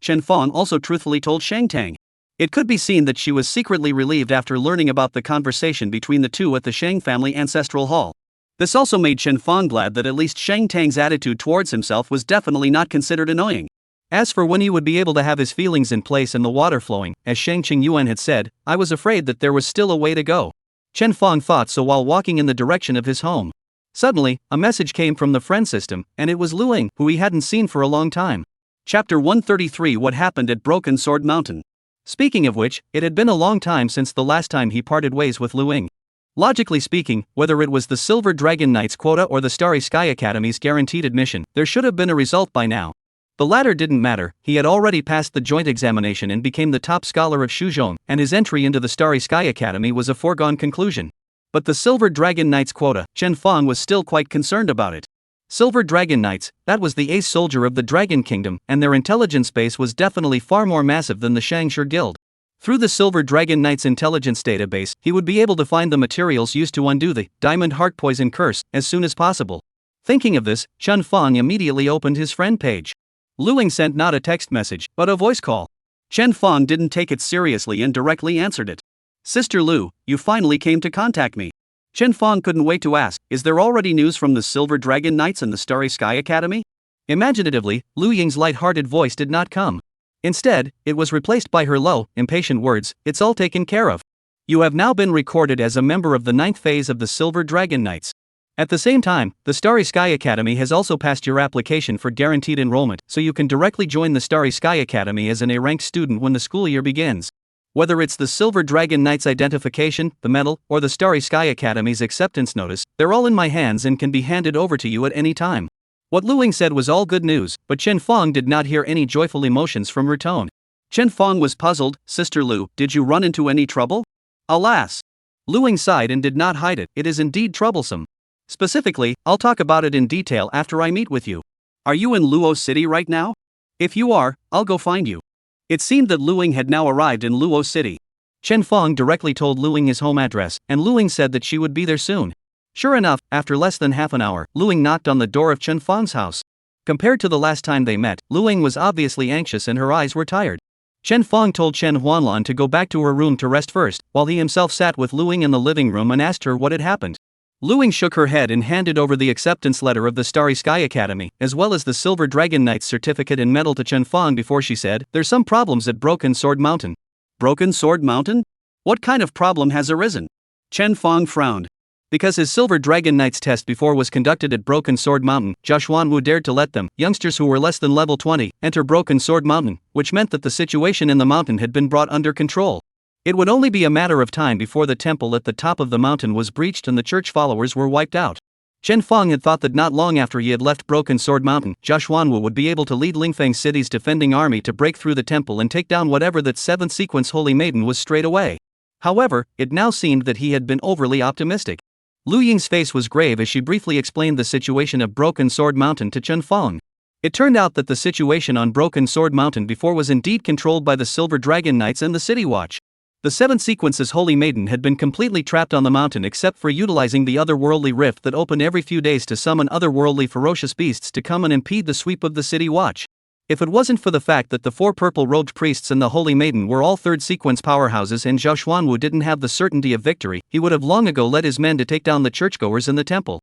also truthfully told Shang Tang. It could be seen that she was secretly relieved after learning about the conversation between the two at the Shang family ancestral hall. This also made Chen Fang glad that at least Shang Tang's attitude towards himself was definitely not considered annoying. As for when he would be able to have his feelings in place and the water flowing, as Shang Qingyuan had said, I was afraid that there was still a way to go. Chen Fang thought so while walking in the direction of his home. Suddenly, a message came from the friend system, and it was Lu Ying, who he hadn't seen for a long time. Chapter 133 What Happened at Broken Sword Mountain. Speaking of which, it had been a long time since the last time he parted ways with Lu Ying. Logically speaking, whether it was the Silver Dragon Knights quota or the Starry Sky Academy's guaranteed admission, there should have been a result by now. The latter didn't matter, he had already passed the joint examination and became the top scholar of Shuzhong, and his entry into the Starry Sky Academy was a foregone conclusion. But the Silver Dragon Knights quota, Chen Fang was still quite concerned about it. Silver Dragon Knights, that was the ace soldier of the Dragon Kingdom, and their intelligence base was definitely far more massive than the Shangshi Guild. Through the Silver Dragon Knights intelligence database, he would be able to find the materials used to undo the Diamond Heart Poison curse as soon as possible. Thinking of this, Chen Fang immediately opened his friend page. Lu Ying sent not a text message, but a voice call. Chen Fang didn't take it seriously and directly answered it. Sister Lu, you finally came to contact me. Chen Fang couldn't wait to ask, is there already news from the Silver Dragon Knights and the Starry Sky Academy? Imaginatively, Lu Ying's light-hearted voice did not come. Instead, it was replaced by her low, impatient words, it's all taken care of. You have now been recorded as a member of the 9th phase of the Silver Dragon Knights. At the same time, the Starry Sky Academy has also passed your application for guaranteed enrollment, so you can directly join the Starry Sky Academy as an A-ranked student when the school year begins. Whether it's the Silver Dragon Knights identification, the medal, or the Starry Sky Academy's acceptance notice, they're all in my hands and can be handed over to you at any time. What Lu Ying said was all good news, but Chen Fang did not hear any joyful emotions from her tone. Chen Fang was puzzled. Sister Lu, did you run into any trouble? Alas! Lu Ying sighed and did not hide it, it is indeed troublesome. Specifically, I'll talk about it in detail after I meet with you. Are you in Luo City right now? If you are, I'll go find you. It seemed that Lu Ying had now arrived in Luo City. Chen Fang directly told Lu Ying his home address, and Lu Ying said that she would be there soon. Sure enough, after less than half an hour, Lu Ying knocked on the door of Chen Fang's house. Compared to the last time they met, Lu Ying was obviously anxious and her eyes were tired. Chen Fang told Chen Huanlan to go back to her room to rest first, while he himself sat with Lu Ying in the living room and asked her what had happened. Lu Ying shook her head and handed over the acceptance letter of the Starry Sky Academy, as well as the Silver Dragon Knight's certificate and medal to Chen Fang before she said, there's some problems at Broken Sword Mountain. Broken Sword Mountain? What kind of problem has arisen? Chen Fang frowned. Because his Silver Dragon Knight's test before was conducted at Broken Sword Mountain, Joshua Wu dared to let them, youngsters who were less than level 20, enter Broken Sword Mountain, which meant that the situation in the mountain had been brought under control. It would only be a matter of time before the temple at the top of the mountain was breached and the church followers were wiped out. Chen Fang had thought that not long after he had left Broken Sword Mountain, Joshua Wu would be able to lead Lingfeng City's defending army to break through the temple and take down whatever that 7th sequence Holy Maiden was straight away. However, it now seemed that he had been overly optimistic. Lu Ying's face was grave as she briefly explained the situation of Broken Sword Mountain to Chen Fang. It turned out that the situation on Broken Sword Mountain before was indeed controlled by the Silver Dragon Knights and the City Watch. The 7th sequence's Holy Maiden had been completely trapped on the mountain except for utilizing the otherworldly rift that opened every few days to summon otherworldly ferocious beasts to come and impede the sweep of the City Watch. If it wasn't for the fact that the 4 purple-robed priests and the Holy Maiden were all 3rd sequence powerhouses and Zhao Xuanwu didn't have the certainty of victory, he would have long ago led his men to take down the churchgoers in the temple.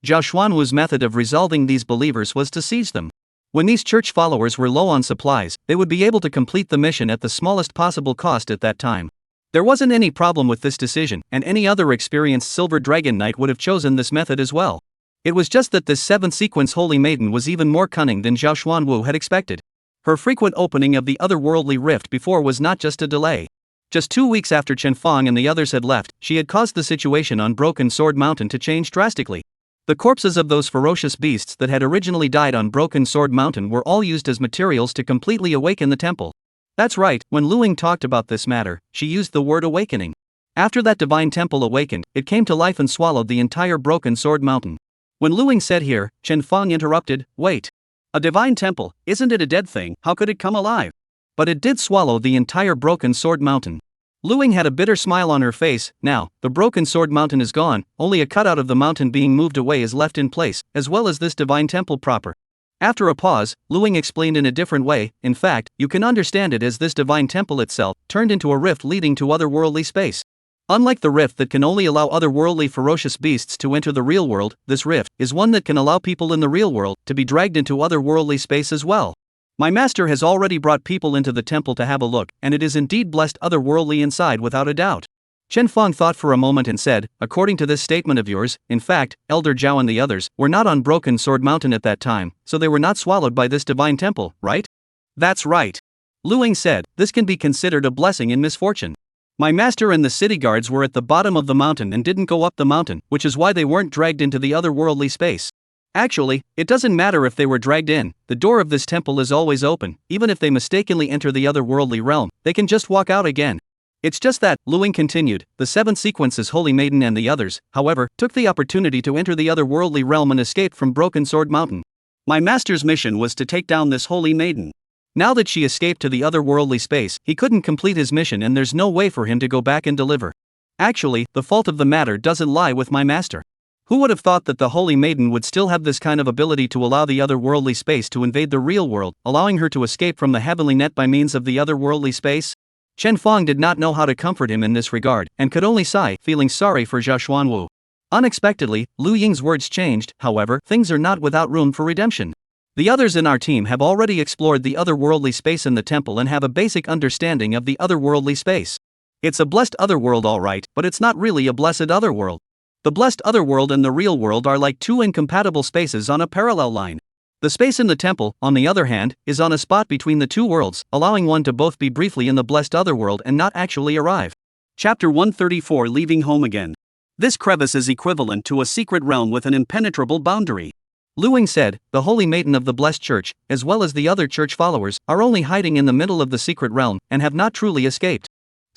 Zhao Xuanwu's method of resolving these believers was to seize them. When these church followers were low on supplies, they would be able to complete the mission at the smallest possible cost at that time. There wasn't any problem with this decision, and any other experienced Silver Dragon Knight would have chosen this method as well. It was just that this 7th sequence Holy Maiden was even more cunning than Zhao Xuanwu had expected. Her frequent opening of the otherworldly rift before was not just a delay. Just 2 weeks after Chen Fang and the others had left, she had caused the situation on Broken Sword Mountain to change drastically. The corpses of those ferocious beasts that had originally died on Broken Sword Mountain were all used as materials to completely awaken the temple. That's right, when Lu Ying talked about this matter, she used the word awakening. After that divine temple awakened, it came to life and swallowed the entire Broken Sword Mountain. When Lu Ying said here, Chen Feng interrupted, "Wait. A divine temple, isn't it a dead thing? How could it come alive?" But it did swallow the entire Broken Sword Mountain. Lu Ying had a bitter smile on her face. Now, the Broken Sword Mountain is gone, only a cutout of the mountain being moved away is left in place, as well as this divine temple proper. After a pause, Lu Ying explained in a different way. In fact, you can understand it as this divine temple itself turned into a rift leading to otherworldly space. Unlike the rift that can only allow otherworldly ferocious beasts to enter the real world, this rift is one that can allow people in the real world to be dragged into otherworldly space as well. My master has already brought people into the temple to have a look, and it is indeed blessed otherworldly inside without a doubt. Chen Feng thought for a moment and said, according to this statement of yours, in fact, Elder Zhao and the others were not on Broken Sword Mountain at that time, so they were not swallowed by this divine temple, right? That's right. Lu Ying said, this can be considered a blessing in misfortune. My master and the city guards were at the bottom of the mountain and didn't go up the mountain, which is why they weren't dragged into the otherworldly space. Actually, it doesn't matter if they were dragged in, the door of this temple is always open. Even if they mistakenly enter the otherworldly realm, they can just walk out again. It's just that, Lu Ying continued, the 7 sequences Holy Maiden and the others, however, took the opportunity to enter the otherworldly realm and escape from Broken Sword Mountain. My master's mission was to take down this Holy Maiden. Now that she escaped to the otherworldly space, he couldn't complete his mission and there's no way for him to go back and deliver. Actually, the fault of the matter doesn't lie with my master. Who would have thought that the Holy Maiden would still have this kind of ability to allow the otherworldly space to invade the real world, allowing her to escape from the heavenly net by means of the otherworldly space? Chen Feng did not know how to comfort him in this regard, and could only sigh, feeling sorry for Zhao Xuanwu. Unexpectedly, Lu Ying's words changed. However, things are not without room for redemption. The others in our team have already explored the otherworldly space in the temple and have a basic understanding of the otherworldly space. It's a blessed otherworld alright, but it's not really a blessed otherworld. The blessed otherworld and the real world are like two incompatible spaces on a parallel line. The space in the temple, on the other hand, is on a spot between the two worlds, allowing one to both be briefly in the blessed otherworld and not actually arrive. Chapter 134 Leaving Home Again. This crevice is equivalent to a secret realm with an impenetrable boundary. Lu Ying said, the Holy Maiden of the Blessed Church, as well as the other church followers, are only hiding in the middle of the secret realm, and have not truly escaped.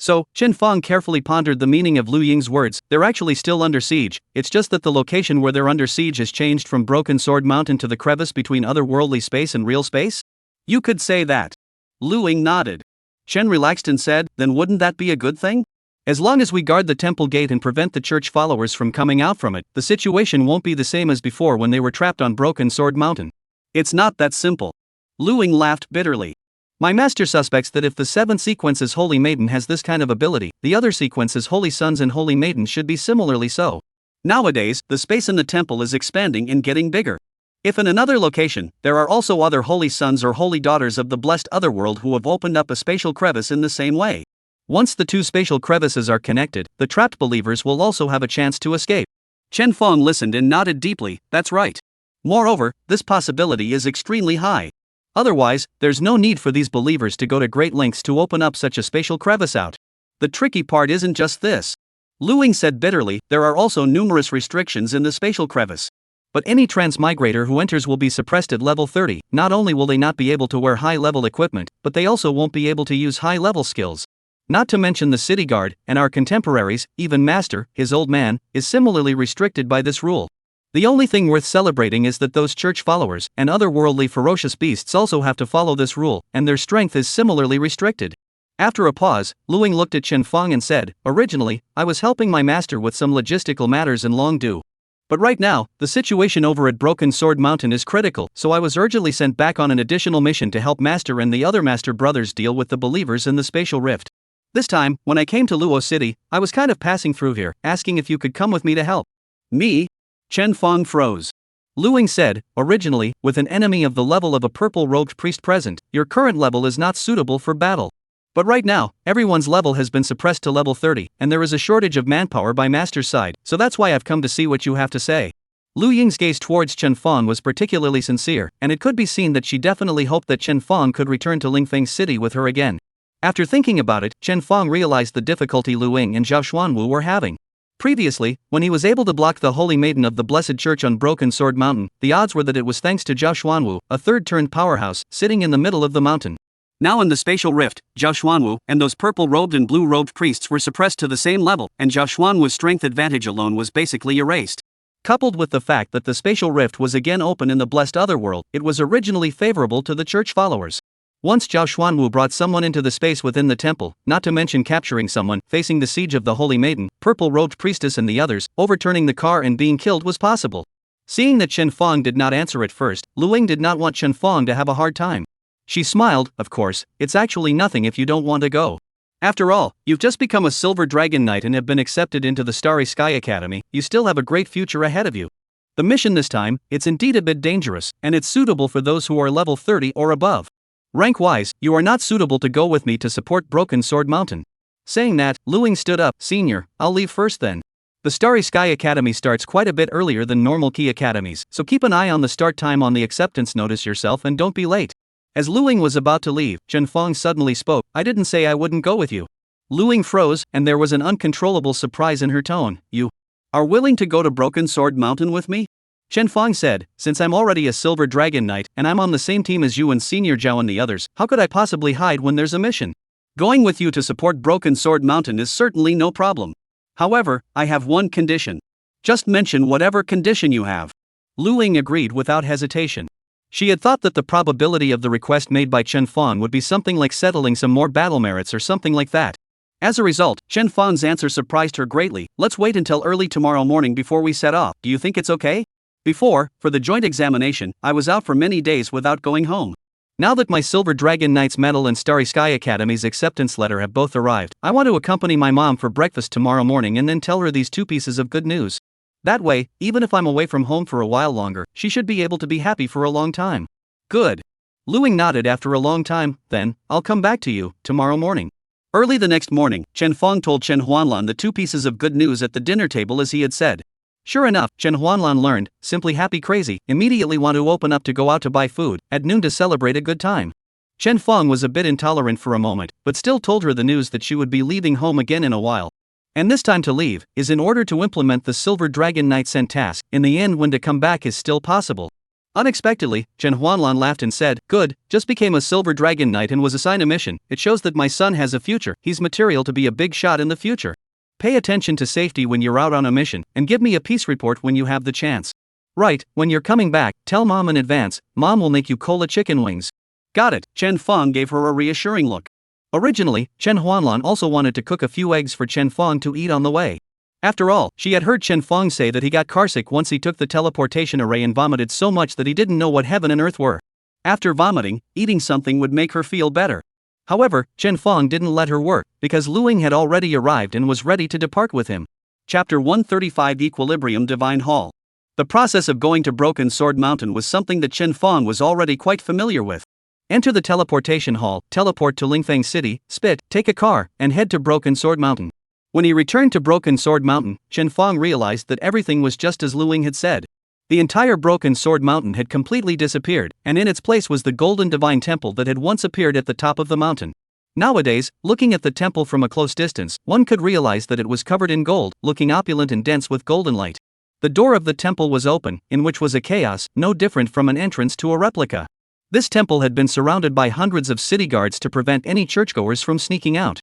So, Chen Feng carefully pondered the meaning of Lu Ying's words. They're actually still under siege, it's just that the location where they're under siege has changed from Broken Sword Mountain to the crevice between otherworldly space and real space? You could say that. Lu Ying nodded. Chen relaxed and said, then wouldn't that be a good thing? As long as we guard the temple gate and prevent the church followers from coming out from it, the situation won't be the same as before when they were trapped on Broken Sword Mountain. It's not that simple. Lu Ying laughed bitterly. My master suspects that if the 7 sequences Holy Maiden has this kind of ability, the other sequences Holy Sons and Holy Maidens should be similarly so. Nowadays, the space in the temple is expanding and getting bigger. If in another location, there are also other Holy Sons or Holy Daughters of the blessed otherworld who have opened up a spatial crevice in the same way. Once the 2 spatial crevices are connected, the trapped believers will also have a chance to escape. Chen Feng listened and nodded deeply. That's right. Moreover, this possibility is extremely high. Otherwise, there's no need for these believers to go to great lengths to open up such a spatial crevice out. The tricky part isn't just this. Lu Ying said bitterly, there are also numerous restrictions in the spatial crevice. But any transmigrator who enters will be suppressed at level 30. Not only will they not be able to wear high-level equipment, but they also won't be able to use high-level skills. Not to mention the city guard, and our contemporaries, even Master, his old man, is similarly restricted by this rule. The only thing worth celebrating is that those church followers and otherworldly ferocious beasts also have to follow this rule, and their strength is similarly restricted. After a pause, Lu Ying looked at Chen Feng and said, originally, I was helping my master with some logistical matters in Longdu. But right now, the situation over at Broken Sword Mountain is critical, so I was urgently sent back on an additional mission to help Master and the other Master brothers deal with the believers in the spatial rift. This time, when I came to Luo City, I was kind of passing through here, asking if you could come with me to help. Me? Chen Feng froze. Lu Ying said, originally, with an enemy of the level of a purple-robed priest present, your current level is not suitable for battle. But right now, everyone's level has been suppressed to level 30, and there is a shortage of manpower by Master's side, so that's why I've come to see what you have to say. Lu Ying's gaze towards Chen Feng was particularly sincere, and it could be seen that she definitely hoped that Chen Feng could return to Lingfeng City with her again. After thinking about it, Chen Feng realized the difficulty Lu Ying and Zhao Xuanwu were having. Previously, when he was able to block the Holy Maiden of the Blessed Church on Broken Sword Mountain, the odds were that it was thanks to Zhao Xuanwu, a third-turned powerhouse, sitting in the middle of the mountain. Now in the spatial rift, Zhao Xuanwu and those purple-robed and blue-robed priests were suppressed to the same level, and Zhao Xuanwu's strength advantage alone was basically erased. Coupled with the fact that the spatial rift was again open in the blessed otherworld, it was originally favorable to the church followers. Once Zhao Xuanwu brought someone into the space within the temple, not to mention capturing someone, facing the siege of the Holy Maiden, purple-robed priestess and the others, overturning the car and being killed was possible. Seeing that Chen Fong did not answer at first, Lu Ying did not want Chen Fong to have a hard time. She smiled, of course, it's actually nothing if you don't want to go. After all, you've just become a Silver Dragon Knight and have been accepted into the Starry Sky Academy, you still have a great future ahead of you. The mission this time, it's indeed a bit dangerous, and it's suitable for those who are level 30 or above. Rank-wise, you are not suitable to go with me to support Broken Sword Mountain. Saying that, Lu Ying stood up. Senior, I'll leave first then. The Starry Sky Academy starts quite a bit earlier than normal key academies, so keep an eye on the start time on the acceptance notice yourself and don't be late. As Lu Ying was about to leave, Chen Fong suddenly spoke. I didn't say I wouldn't go with you. Lu Ying froze, and there was an uncontrollable surprise in her tone. You are willing to go to Broken Sword Mountain with me? Chen Fong said, since I'm already a Silver Dragon Knight and I'm on the same team as you and Senior Zhao and the others, how could I possibly hide when there's a mission? Going with you to support Broken Sword Mountain is certainly no problem. However, I have one condition. Just mention whatever condition you have. Lu Ying agreed without hesitation. She had thought that the probability of the request made by Chen Fong would be something like settling some more battle merits or something like that. As a result, Chen Fong's answer surprised her greatly. Let's wait until early tomorrow morning before we set off. Do you think it's okay? Before, for the joint examination, I was out for many days without going home. Now that my Silver Dragon Knight's medal and Starry Sky Academy's acceptance letter have both arrived, I want to accompany my mom for breakfast tomorrow morning and then tell her these two pieces of good news. That way, even if I'm away from home for a while longer, she should be able to be happy for a long time. Good. Lu Ying nodded after a long time. Then, I'll come back to you tomorrow morning. Early the next morning, Chen Fong told Chen Huanlan the two pieces of good news at the dinner table as he had said. Sure enough, Chen Huanlan learned, simply happy crazy, immediately want to open up to go out to buy food, at noon to celebrate a good time. Chen Fong was a bit intolerant for a moment, but still told her the news that she would be leaving home again in a while. And this time to leave, is in order to implement the Silver Dragon Knight sent task, in the end when to come back is still possible. Unexpectedly, Chen Huanlan laughed and said, good, just became a Silver Dragon Knight and was assigned a mission, it shows that my son has a future, he's material to be a big shot in the future. Pay attention to safety when you're out on a mission, and give me a peace report when you have the chance. Right, when you're coming back, tell Mom in advance, Mom will make you cola chicken wings. Got it, Chen Fong gave her a reassuring look. Originally, Chen Huanlan also wanted to cook a few eggs for Chen Fong to eat on the way. After all, she had heard Chen Fong say that he got carsick once he took the teleportation array and vomited so much that he didn't know what heaven and earth were. After vomiting, eating something would make her feel better. However, Chen Fong didn't let her work, because Lu Ying had already arrived and was ready to depart with him. Chapter 135 Equilibrium Divine Hall. The process of going to Broken Sword Mountain was something that Chen Fong was already quite familiar with. Enter the teleportation hall, teleport to Lingfeng City, spit, take a car, and head to Broken Sword Mountain. When he returned to Broken Sword Mountain, Chen Fong realized that everything was just as Lu Ying had said. The entire Broken Sword Mountain had completely disappeared, and in its place was the Golden Divine Temple that had once appeared at the top of the mountain. Nowadays, looking at the temple from a close distance, one could realize that it was covered in gold, looking opulent and dense with golden light. The door of the temple was open, in which was a chaos, no different from an entrance to a replica. This temple had been surrounded by hundreds of city guards to prevent any churchgoers from sneaking out.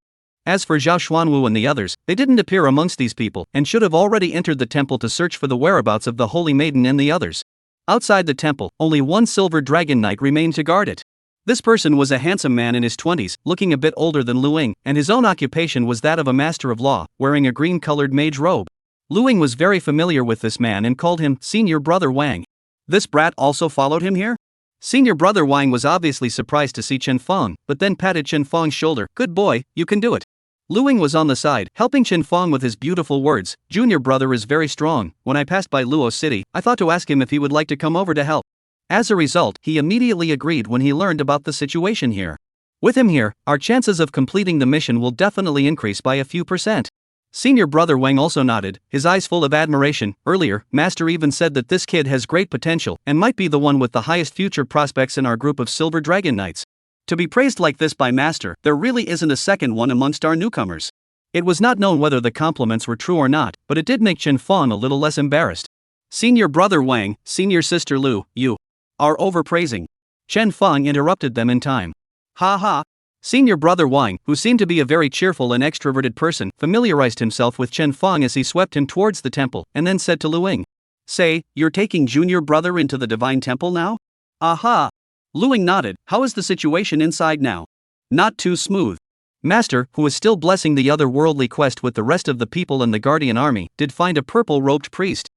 As for Zhao Xuanwu and the others, they didn't appear amongst these people, and should have already entered the temple to search for the whereabouts of the Holy Maiden and the others. Outside the temple, only one Silver Dragon Knight remained to guard it. This person was a handsome man in his 20s, looking a bit older than Lu Ying, and his own occupation was that of a master of law, wearing a green-colored mage robe. Lu Ying was very familiar with this man and called him Senior Brother Wang. This brat also followed him here? Senior Brother Wang was obviously surprised to see Chen Fong, but then patted Chen Fong's shoulder. Good boy, you can do it. Lu Ying was on the side, helping Chen Fong with his beautiful words. Junior brother is very strong. When I passed by Luo City, I thought to ask him if he would like to come over to help. As a result, he immediately agreed when he learned about the situation here. With him here, our chances of completing the mission will definitely increase by a few %. Senior Brother Wang also nodded, his eyes full of admiration. Earlier, Master even said that this kid has great potential and might be the one with the highest future prospects in our group of Silver Dragon Knights. To be praised like this by Master, there really isn't a second one amongst our newcomers. It was not known whether the compliments were true or not, but it did make Chen Fang a little less embarrassed. Senior brother Wang, senior sister Lu, you are overpraising. Chen Fang interrupted them in time. Ha ha. Senior brother Wang, who seemed to be a very cheerful and extroverted person, familiarized himself with Chen Fang as he swept him towards the temple, and then said to Lu Ying, "Say, you're taking junior brother into the divine temple now?" "Aha." Lu Ying nodded. "How is the situation inside now?" "Not too smooth." Master, who was still blessing the otherworldly quest with the rest of the people and the guardian army, did find a purple-robed priest.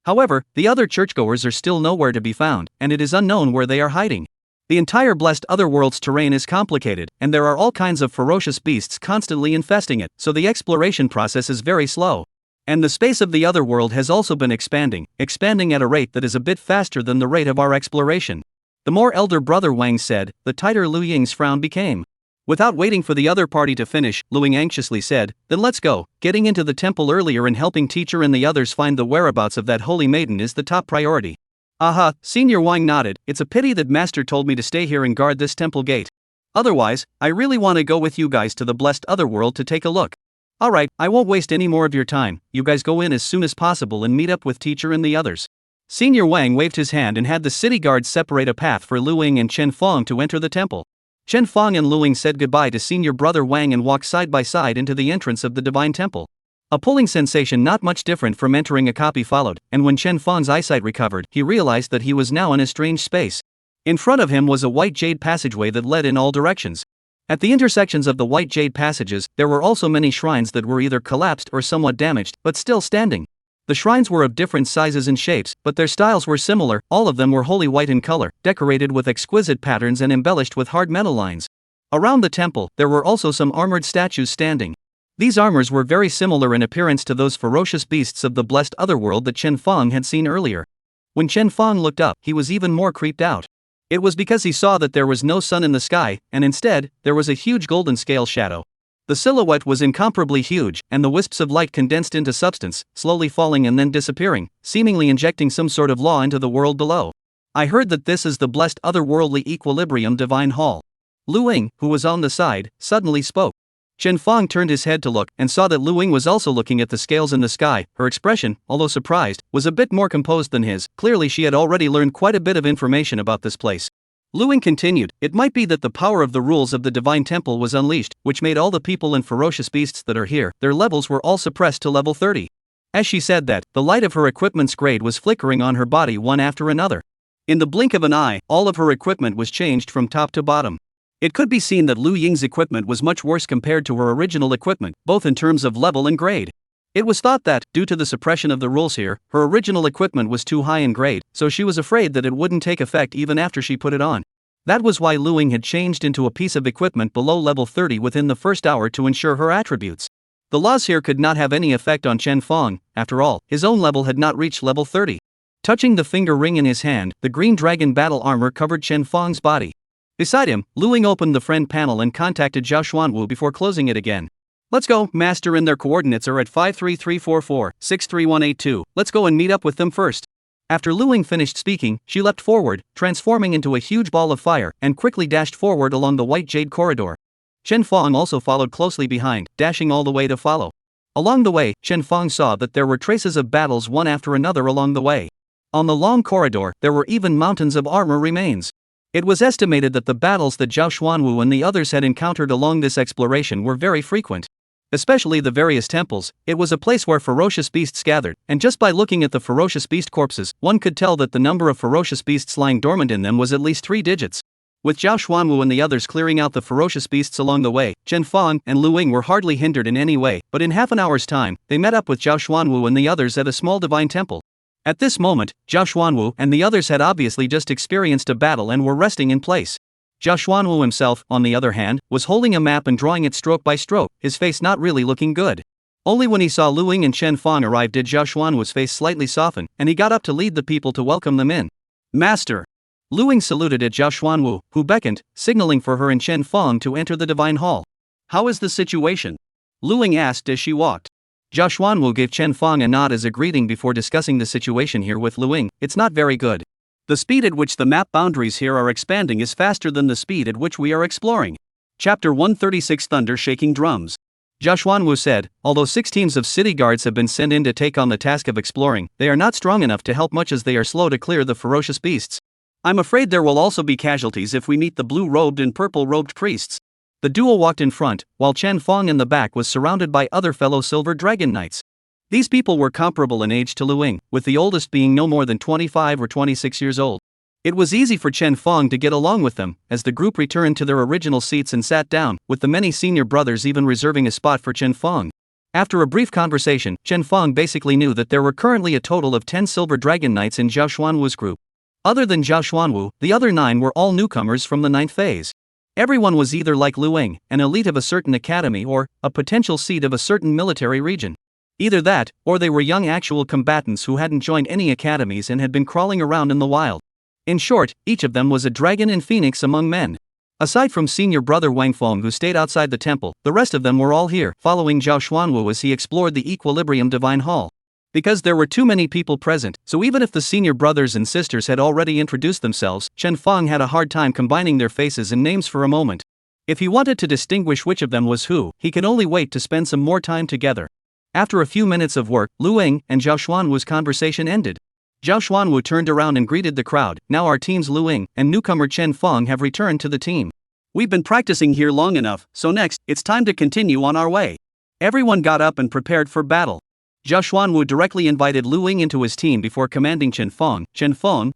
However, the other churchgoers are still nowhere to be found, and it is unknown where they are hiding. The entire blessed otherworld's terrain is complicated, and there are all kinds of ferocious beasts constantly infesting it, so the exploration process is very slow. And the space of the otherworld has also been expanding at a rate that is a bit faster than the rate of our exploration. The more elder brother Wang said, the tighter Lu Ying's frown became. Without waiting for the other party to finish, Lu Ying anxiously said, "Then let's go. Getting into the temple earlier and helping teacher and the others find the whereabouts of that holy maiden is the top priority." "Aha," Senior Wang nodded. "It's a pity that Master told me to stay here and guard this temple gate. Otherwise, I really want to go with you guys to the blessed otherworld to take a look." "Alright, I won't waste any more of your time. You guys go in as soon as possible and meet up with teacher and the others." Senior Wang waved his hand and had the city guards separate a path for Lu Ying and Chen Fang to enter the temple. Chen Fang and Lu Ying said goodbye to senior brother Wang and walked side by side into the entrance of the divine temple. A pulling sensation not much different from entering a copy followed, and when Chen Fang's eyesight recovered, he realized that he was now in a strange space. In front of him was a white jade passageway that led in all directions. At the intersections of the white jade passages, there were also many shrines that were either collapsed or somewhat damaged, but still standing. The shrines were of different sizes and shapes, but their styles were similar. All of them were wholly white in color, decorated with exquisite patterns and embellished with hard metal lines. Around the temple, there were also some armored statues standing. These armors were very similar in appearance to those ferocious beasts of the blessed otherworld that Chen Fang had seen earlier. When Chen Fang looked up, he was even more creeped out. It was because he saw that there was no sun in the sky, and instead, there was a huge golden scale shadow. The silhouette was incomparably huge, and the wisps of light condensed into substance, slowly falling and then disappearing, seemingly injecting some sort of law into the world below. "I heard that this is the blessed otherworldly equilibrium divine hall." Lu Ying, who was on the side, suddenly spoke. Chen Fang turned his head to look and saw that Lu Ying was also looking at the scales in the sky. Her expression, although surprised, was a bit more composed than his. Clearly she had already learned quite a bit of information about this place. Lu Ying continued, "It might be that the power of the rules of the divine temple was unleashed, which made all the people and ferocious beasts that are here, their levels were all suppressed to level 30. As she said that, the light of her equipment's grade was flickering on her body one after another. In the blink of an eye, all of her equipment was changed from top to bottom. It could be seen that Lu Ying's equipment was much worse compared to her original equipment, both in terms of level and grade. It was thought that, due to the suppression of the rules here, her original equipment was too high in grade, so she was afraid that it wouldn't take effect even after she put it on. That was why Lu Ying had changed into a piece of equipment below level 30 within the first hour to ensure her attributes. The laws here could not have any effect on Chen Fang. After all, his own level had not reached level 30. Touching the finger ring in his hand, the green dragon battle armor covered Chen Fang's body. Beside him, Lu Ying opened the friend panel and contacted Zhao Xuanwu before closing it again. "Let's go, Master, and their coordinates are at 53344-63182. Let's go and meet up with them first." After Lu Ying finished speaking, she leapt forward, transforming into a huge ball of fire, and quickly dashed forward along the white jade corridor. Chen Fang also followed closely behind, dashing all the way to follow. Along the way, Chen Fang saw that there were traces of battles one after another along the way. On the long corridor, there were even mountains of armor remains. It was estimated that the battles that Zhao Xuanwu and the others had encountered along this exploration were very frequent. Especially the various temples, it was a place where ferocious beasts gathered, and just by looking at the ferocious beast corpses, one could tell that the number of ferocious beasts lying dormant in them was at least 3 digits. With Zhao Xuanwu and the others clearing out the ferocious beasts along the way, Chen Fang and Lu Ying were hardly hindered in any way, but in half an hour's time, they met up with Zhao Xuanwu and the others at a small divine temple. At this moment, Zhao Xuanwu and the others had obviously just experienced a battle and were resting in place. Zhao Xuanwu himself, on the other hand, was holding a map and drawing it stroke by stroke, his face not really looking good. Only when he saw Lu Ying and Chen Fang arrive did Zhao Xuanwu's face slightly soften, and he got up to lead the people to welcome them in. "Master!" Lu Ying saluted at Zhao Xuanwu, who beckoned, signaling for her and Chen Fang to enter the divine hall. "How is the situation?" Lu Ying asked as she walked. Zhao Xuanwu gave Chen Fang a nod as a greeting before discussing the situation here with Lu Ying. "It's not very good. The speed at which the map boundaries here are expanding is faster than the speed at which we are exploring." Chapter 136 Thunder Shaking Drums. Zhao Xuanwu said, although 6 teams of city guards have been sent in to take on the task of exploring, they are not strong enough to help much as they are slow to clear the ferocious beasts. I'm afraid there will also be casualties if we meet the blue-robed and purple-robed priests. The duo walked in front, while Chen Fong in the back was surrounded by other fellow Silver Dragon Knights. These people were comparable in age to Lu Ying, with the oldest being no more than 25 or 26 years old. It was easy for Chen Fong to get along with them, as the group returned to their original seats and sat down, with the many senior brothers even reserving a spot for Chen Fong. After a brief conversation, Chen Fong basically knew that there were currently a total of 10 Silver Dragon Knights in Zhao Xuanwu's group. Other than Zhao Xuanwu, the other 9 were all newcomers from the 9th phase. Everyone was either like Lu Ying, an elite of a certain academy, or a potential seat of a certain military region. Either that, or they were young actual combatants who hadn't joined any academies and had been crawling around in the wild. In short, each of them was a dragon and phoenix among men. Aside from senior brother Wang Feng who stayed outside the temple, the rest of them were all here, following Zhao Xuanwu as he explored the Equilibrium Divine Hall. Because there were too many people present, so even if the senior brothers and sisters had already introduced themselves, Chen Fong had a hard time combining their faces and names for a moment. If he wanted to distinguish which of them was who, he could only wait to spend some more time together. After a few minutes of work, Lu Ying and Zhao Xuanwu's conversation ended. Zhao Xuanwu turned around and greeted the crowd. Now our teams Lu Ying and newcomer Chen Fong have returned to the team. We've been practicing here long enough, so next, it's time to continue on our way. Everyone got up and prepared for battle. Zhao Xuanwu directly invited Lu Ying into his team before commanding Chen Fong,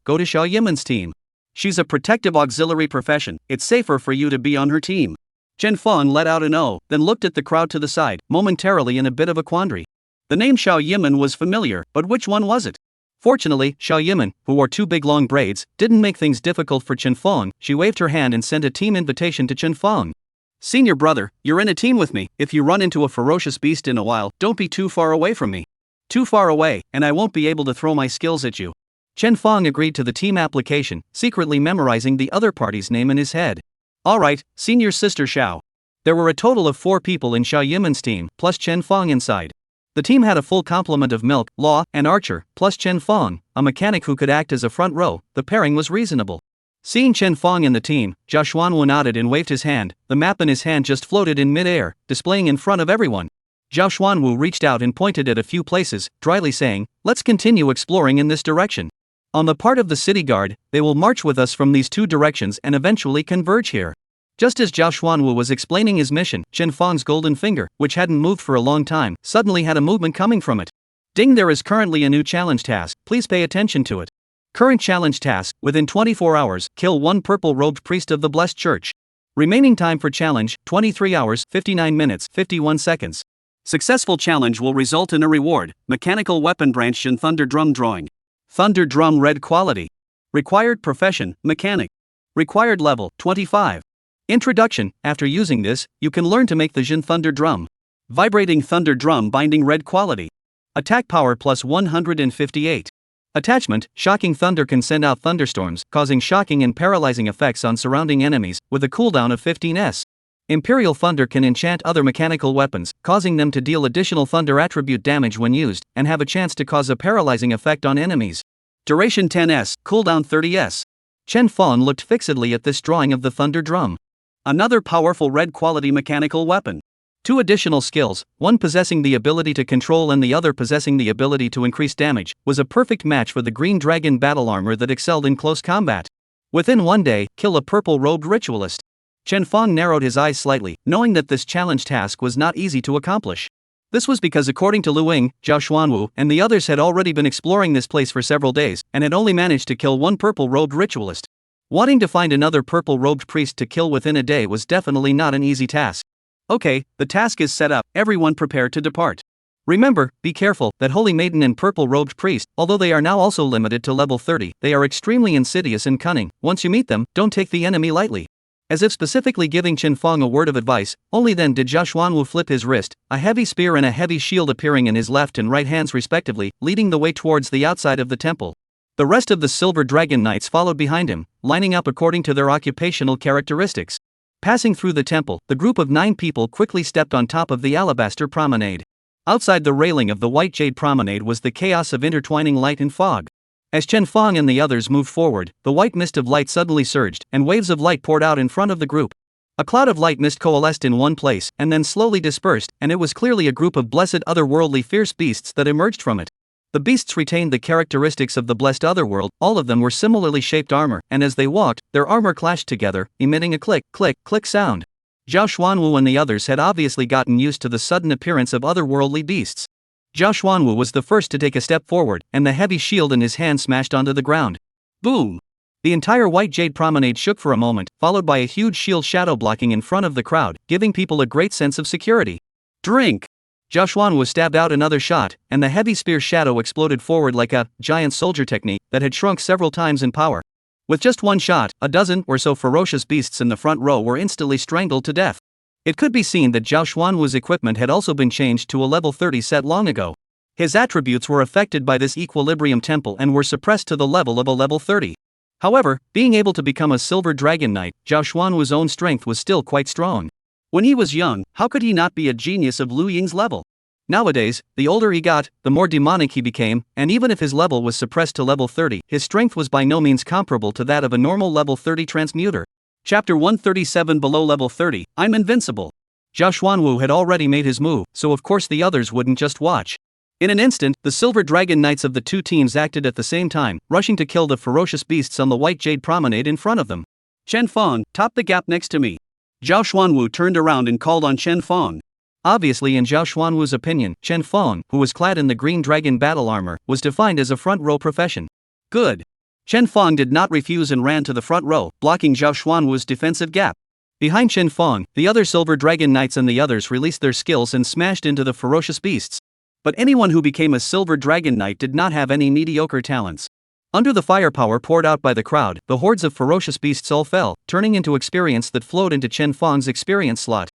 go to Xiao Yimen's team. She's a protective auxiliary profession, it's safer for you to be on her team. Chen Fong let out an "oh," then looked at the crowd to the side, momentarily in a bit of a quandary. The name Xiao Yimen was familiar, but which one was it? Fortunately, Xiao Yimen, who wore 2 big long braids, didn't make things difficult for Chen Fong. She waved her hand and sent a team invitation to Chen Fong. Senior brother, you're in a team with me. If you run into a ferocious beast in a while, don't be too far away from me. Too far away, and I won't be able to throw my skills at you. Chen Fong agreed to the team application, secretly memorizing the other party's name in his head. Alright, senior sister Xiao. There were a total of 4 people in Xiao Yimen's team, plus Chen Fong inside. The team had a full complement of milk, law, and archer, plus Chen Fong, a mechanic who could act as a front row. The pairing was reasonable. Seeing Chen Fong in the team, Zhao Xuanwu nodded and waved his hand. The map in his hand just floated in mid-air, displaying in front of everyone. Zhao Xuanwu reached out and pointed at a few places, dryly saying, let's continue exploring in this direction. On the part of the city guard, they will march with us from these 2 directions and eventually converge here. Just as Zhao Xuanwu was explaining his mission, Chen Fong's golden finger, which hadn't moved for a long time, suddenly had a movement coming from it. Ding, there is currently a new challenge task, please pay attention to it. Current challenge task, within 24 hours, kill 1 purple-robed priest of the Blessed Church. Remaining time for challenge, 23 hours, 59 minutes, 51 seconds. Successful challenge will result in a reward, mechanical weapon branch and thunder drum drawing. Thunder drum red quality. Required profession, mechanic. Required level, 25. Introduction, after using this, you can learn to make the Jin Thunder Drum. Vibrating Thunder Drum binding red quality. Attack power plus 158. Attachment, Shocking Thunder can send out thunderstorms, causing shocking and paralyzing effects on surrounding enemies, with a cooldown of 15s. Imperial Thunder can enchant other mechanical weapons, causing them to deal additional thunder attribute damage when used, and have a chance to cause a paralyzing effect on enemies. Duration 10s, cooldown 30s. Chen Fong looked fixedly at this drawing of the Thunder Drum. Another powerful red quality mechanical weapon. 2 additional skills, one possessing the ability to control and the other possessing the ability to increase damage, was a perfect match for the green dragon battle armor that excelled in close combat. Within 1 day, kill a purple-robed ritualist. Chen Fong narrowed his eyes slightly, knowing that this challenge task was not easy to accomplish. This was because according to Lu Ying, Zhao Xuanwu, and the others had already been exploring this place for several days, and had only managed to kill 1 purple-robed ritualist. Wanting to find another purple-robed priest to kill within a day was definitely not an easy task. Okay, the task is set up, everyone prepare to depart. Remember, be careful, that Holy Maiden and purple-robed priest, although they are now also limited to level 30, they are extremely insidious and cunning. Once you meet them, don't take the enemy lightly. As if specifically giving Chen Fong a word of advice, only then did Zhao Xuanwu flip his wrist, a heavy spear and a heavy shield appearing in his left and right hands respectively, leading the way towards the outside of the temple. The rest of the Silver Dragon Knights followed behind him, lining up according to their occupational characteristics. Passing through the temple, the group of 9 people quickly stepped on top of the alabaster promenade. Outside the railing of the white jade promenade was the chaos of intertwining light and fog. As Chen Fong and the others moved forward, the white mist of light suddenly surged, and waves of light poured out in front of the group. A cloud of light mist coalesced in one place and then slowly dispersed, and it was clearly a group of blessed otherworldly fierce beasts that emerged from it. The beasts retained the characteristics of the blessed otherworld, all of them were similarly shaped armor, and as they walked, their armor clashed together, emitting a click, click, click sound. Zhao Xuanwu and the others had obviously gotten used to the sudden appearance of otherworldly beasts. Zhao Xuanwu was the first to take a step forward, and the heavy shield in his hand smashed onto the ground. Boom! The entire White Jade Promenade shook for a moment, followed by a huge shield shadow blocking in front of the crowd, giving people a great sense of security. Drink! Zhao Xuanwu stabbed out another shot, and the heavy spear shadow exploded forward like a giant soldier technique that had shrunk several times in power. With just one shot, a dozen or so ferocious beasts in the front row were instantly strangled to death. It could be seen that Zhao Xuanwu's equipment had also been changed to a level 30 set long ago. His attributes were affected by this equilibrium temple and were suppressed to the level of a level 30. However, being able to become a silver dragon knight, Zhao Xuanwu's own strength was still quite strong. When he was young, how could he not be a genius of Lu Ying's level? Nowadays, the older he got, the more demonic he became, and even if his level was suppressed to level 30, his strength was by no means comparable to that of a normal level 30 transmuter. Chapter 137 Below level 30, I'm invincible. Zhao Xuanwu had already made his move, so of course the others wouldn't just watch. In an instant, the Silver Dragon Knights of the two teams acted at the same time, rushing to kill the ferocious beasts on the White Jade Promenade in front of them. Chen Fong, top the gap next to me. Zhao Xuanwu turned around and called on Chen Fong. Obviously, in Zhao Xuanwu's opinion, Chen Fong, who was clad in the green dragon battle armor, was defined as a front row profession. Good. Chen Fong did not refuse and ran to the front row, blocking Zhao Xuanwu's defensive gap. Behind Chen Fong, the other Silver Dragon Knights and the others released their skills and smashed into the ferocious beasts. But anyone who became a Silver Dragon Knight did not have any mediocre talents. Under the firepower poured out by the crowd, the hordes of ferocious beasts all fell, turning into experience that flowed into Chen Fong's experience slot.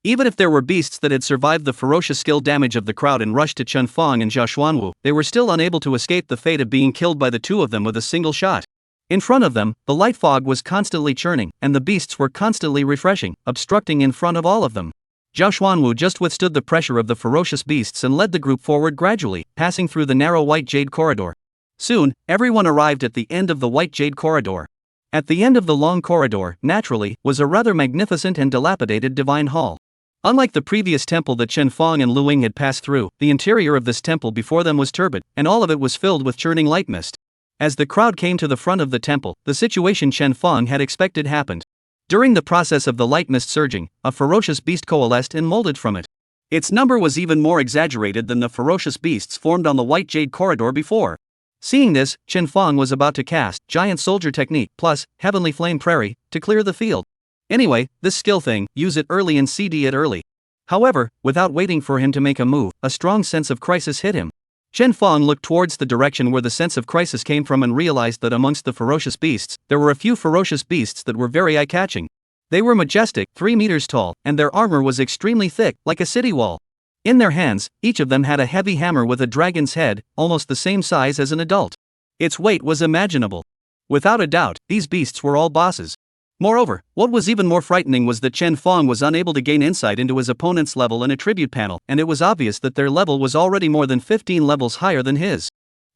Even if there were beasts that had survived the ferocious skill damage of the crowd and rushed to Chen Fong and Zhao Xuanwu, they were still unable to escape the fate of being killed by the two of them with a single shot. In front of them, the light fog was constantly churning, and the beasts were constantly refreshing, obstructing in front of all of them. Zhao Xuanwu just withstood the pressure of the ferocious beasts and led the group forward gradually, passing through the narrow White Jade corridor. Soon, everyone arrived at the end of the White Jade corridor. At the end of the long corridor, naturally, was a rather magnificent and dilapidated divine hall. Unlike the previous temple that Chen Fong and Lu Ying had passed through, the interior of this temple before them was turbid, and all of it was filled with churning light mist. As the crowd came to the front of the temple, the situation Chen Fong had expected happened. During the process of the light mist surging, a ferocious beast coalesced and molded from it. Its number was even more exaggerated than the ferocious beasts formed on the White Jade corridor before. Seeing this, Chen Fong was about to cast Giant Soldier Technique plus Heavenly Flame Prairie to clear the field. Anyway, this skill thing, use it early and CD it early. However, without waiting for him to make a move, a strong sense of crisis hit him. Chen Fong looked towards the direction where the sense of crisis came from and realized that amongst the ferocious beasts, there were a few ferocious beasts that were very eye-catching. They were majestic, 3 meters tall, and their armor was extremely thick, like a city wall. In their hands, each of them had a heavy hammer with a dragon's head, almost the same size as an adult. Its weight was imaginable. Without a doubt, these beasts were all bosses. Moreover, what was even more frightening was that Chen Fong was unable to gain insight into his opponent's level and attribute panel, and it was obvious that their level was already more than 15 levels higher than his.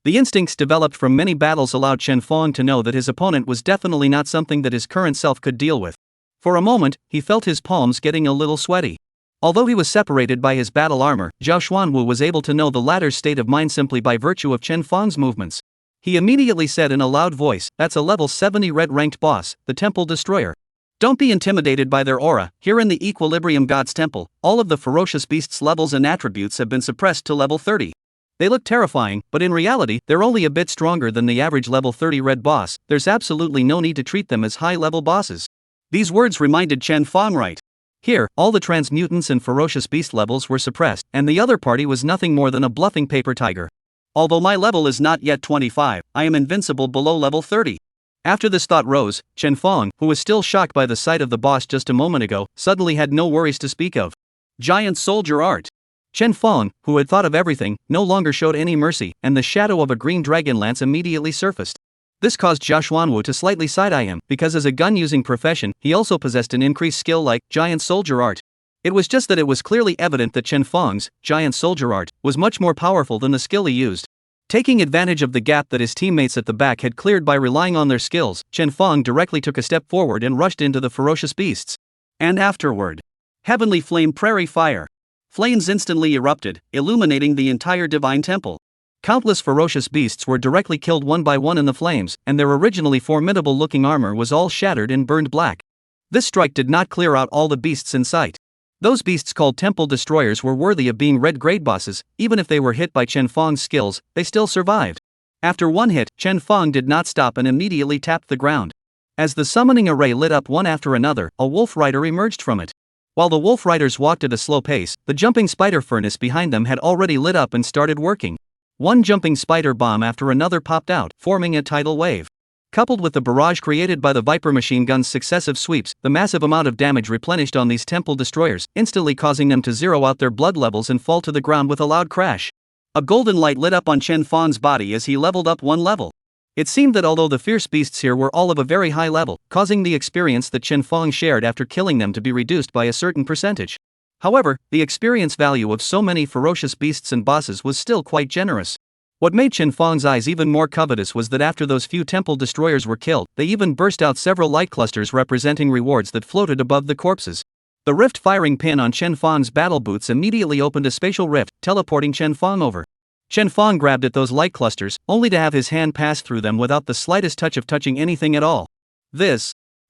The instincts developed from many battles allowed Chen Fong to know that his opponent was definitely not something that his current self could deal with. For a moment, he felt his palms getting a little sweaty. Although he was separated by his battle armor, Zhao Xuanwu was able to know the latter's state of mind simply by virtue of Chen Fong's movements. He immediately said in a loud voice, "That's a level 70 red-ranked boss, the Temple Destroyer. Don't be intimidated by their aura. Here in the Equilibrium God's Temple, all of the ferocious beasts' levels and attributes have been suppressed to level 30. They look terrifying, but in reality, they're only a bit stronger than the average level 30 red boss. There's absolutely no need to treat them as high-level bosses." These words reminded Chen Fong right. Here, all the transmutants and ferocious beast levels were suppressed, and the other party was nothing more than a bluffing paper tiger. Although my level is not yet 25, I am invincible below level 30. After this thought rose, Chen Fong, who was still shocked by the sight of the boss just a moment ago, suddenly had no worries to speak of. Giant Soldier Art. Chen Fong, who had thought of everything, no longer showed any mercy, and the shadow of a green dragon lance immediately surfaced. This caused Zhao Xuanwu to slightly side-eye him, because as a gun-using profession, he also possessed an increased skill like Giant Soldier Art. It was just that it was clearly evident that Chen Fong's Giant Soldier Art was much more powerful than the skill he used. Taking advantage of the gap that his teammates at the back had cleared by relying on their skills, Chen Fong directly took a step forward and rushed into the ferocious beasts. And afterward, heavenly flame prairie fire. Flames instantly erupted, illuminating the entire divine temple. Countless ferocious beasts were directly killed one by one in the flames, and their originally formidable-looking armor was all shattered and burned black. This strike did not clear out all the beasts in sight. Those beasts called temple destroyers were worthy of being red grade bosses. Even if they were hit by Chen Fong's skills, they still survived. After one hit, Chen Fong did not stop and immediately tapped the ground. As the summoning array lit up one after another, a wolf rider emerged from it. While the wolf riders walked at a slow pace, the jumping spider furnace behind them had already lit up and started working. One jumping spider bomb after another popped out, forming a tidal wave. Coupled with the barrage created by the Viper machine gun's successive sweeps, the massive amount of damage replenished on these temple destroyers, instantly causing them to zero out their blood levels and fall to the ground with a loud crash. A golden light lit up on Chen Fong's body as he leveled up one level. It seemed that although the fierce beasts here were all of a very high level, causing the experience that Chen Fong shared after killing them to be reduced by a certain percentage. However, the experience value of so many ferocious beasts and bosses was still quite generous. What made Chen Fong's eyes even more covetous was that after those few temple destroyers were killed, they even burst out several light clusters representing rewards that floated above the corpses. The rift firing pin on Chen Fong's battle boots immediately opened a spatial rift, teleporting Chen Fong over. Chen Fong grabbed at those light clusters, only to have his hand pass through them without the slightest touch of touching anything at all.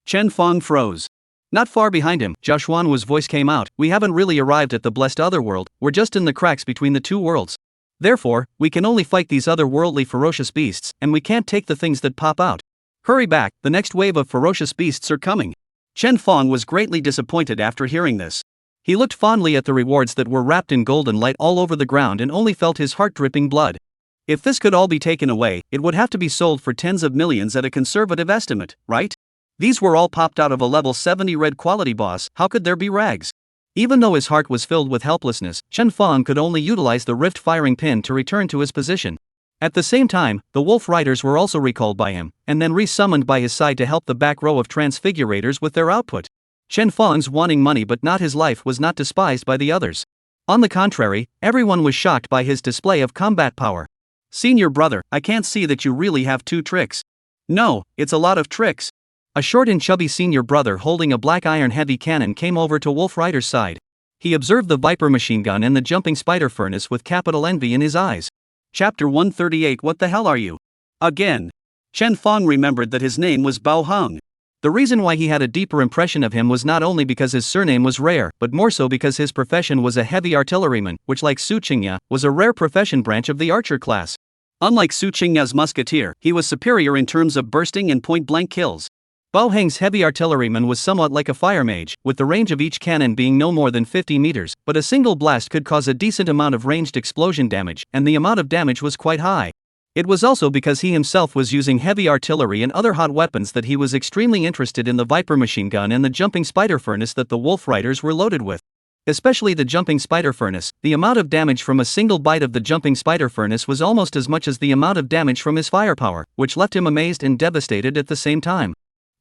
Chen Fong froze. Not far behind him, Zhao Xuanwu's voice came out, "We haven't really arrived at the blessed otherworld, we're just in the cracks between the two worlds. Therefore, we can only fight these otherworldly ferocious beasts, and we can't take the things that pop out. Hurry back, the next wave of ferocious beasts are coming." Chen Fong was greatly disappointed after hearing this. He looked fondly at the rewards that were wrapped in golden light all over the ground and only felt his heart dripping blood. If this could all be taken away, it would have to be sold for tens of millions at a conservative estimate, right? These were all popped out of a level 70 red quality boss, how could there be rags? Even though his heart was filled with helplessness, Chen Fong could only utilize the rift firing pin to return to his position. At the same time, the wolf riders were also recalled by him, and then resummoned by his side to help the back row of transfigurators with their output. Chen Fong's wanting money but not his life was not despised by the others. On the contrary, everyone was shocked by his display of combat power. "Senior brother, I can't see that you really have two tricks." "No, it's a lot of tricks." A short and chubby senior brother holding a black iron heavy cannon came over to Wolf Rider's side. He observed the Viper machine gun and the jumping spider furnace with capital envy in his eyes. Chapter 138 What the hell are you? Again. Chen Fong remembered that his name was Bao Heng. The reason why he had a deeper impression of him was not only because his surname was rare, but more so because his profession was a heavy artilleryman, which like Su Qingya, was a rare profession branch of the archer class. Unlike Su Qingya's musketeer, he was superior in terms of bursting and point-blank kills. Bao Heng's heavy artilleryman was somewhat like a fire mage, with the range of each cannon being no more than 50 meters, but a single blast could cause a decent amount of ranged explosion damage, and the amount of damage was quite high. It was also because he himself was using heavy artillery and other hot weapons that he was extremely interested in the Viper machine gun and the jumping spider furnace that the Wolf Riders were loaded with. Especially the jumping spider furnace, the amount of damage from a single bite of the jumping spider furnace was almost as much as the amount of damage from his firepower, which left him amazed and devastated at the same time.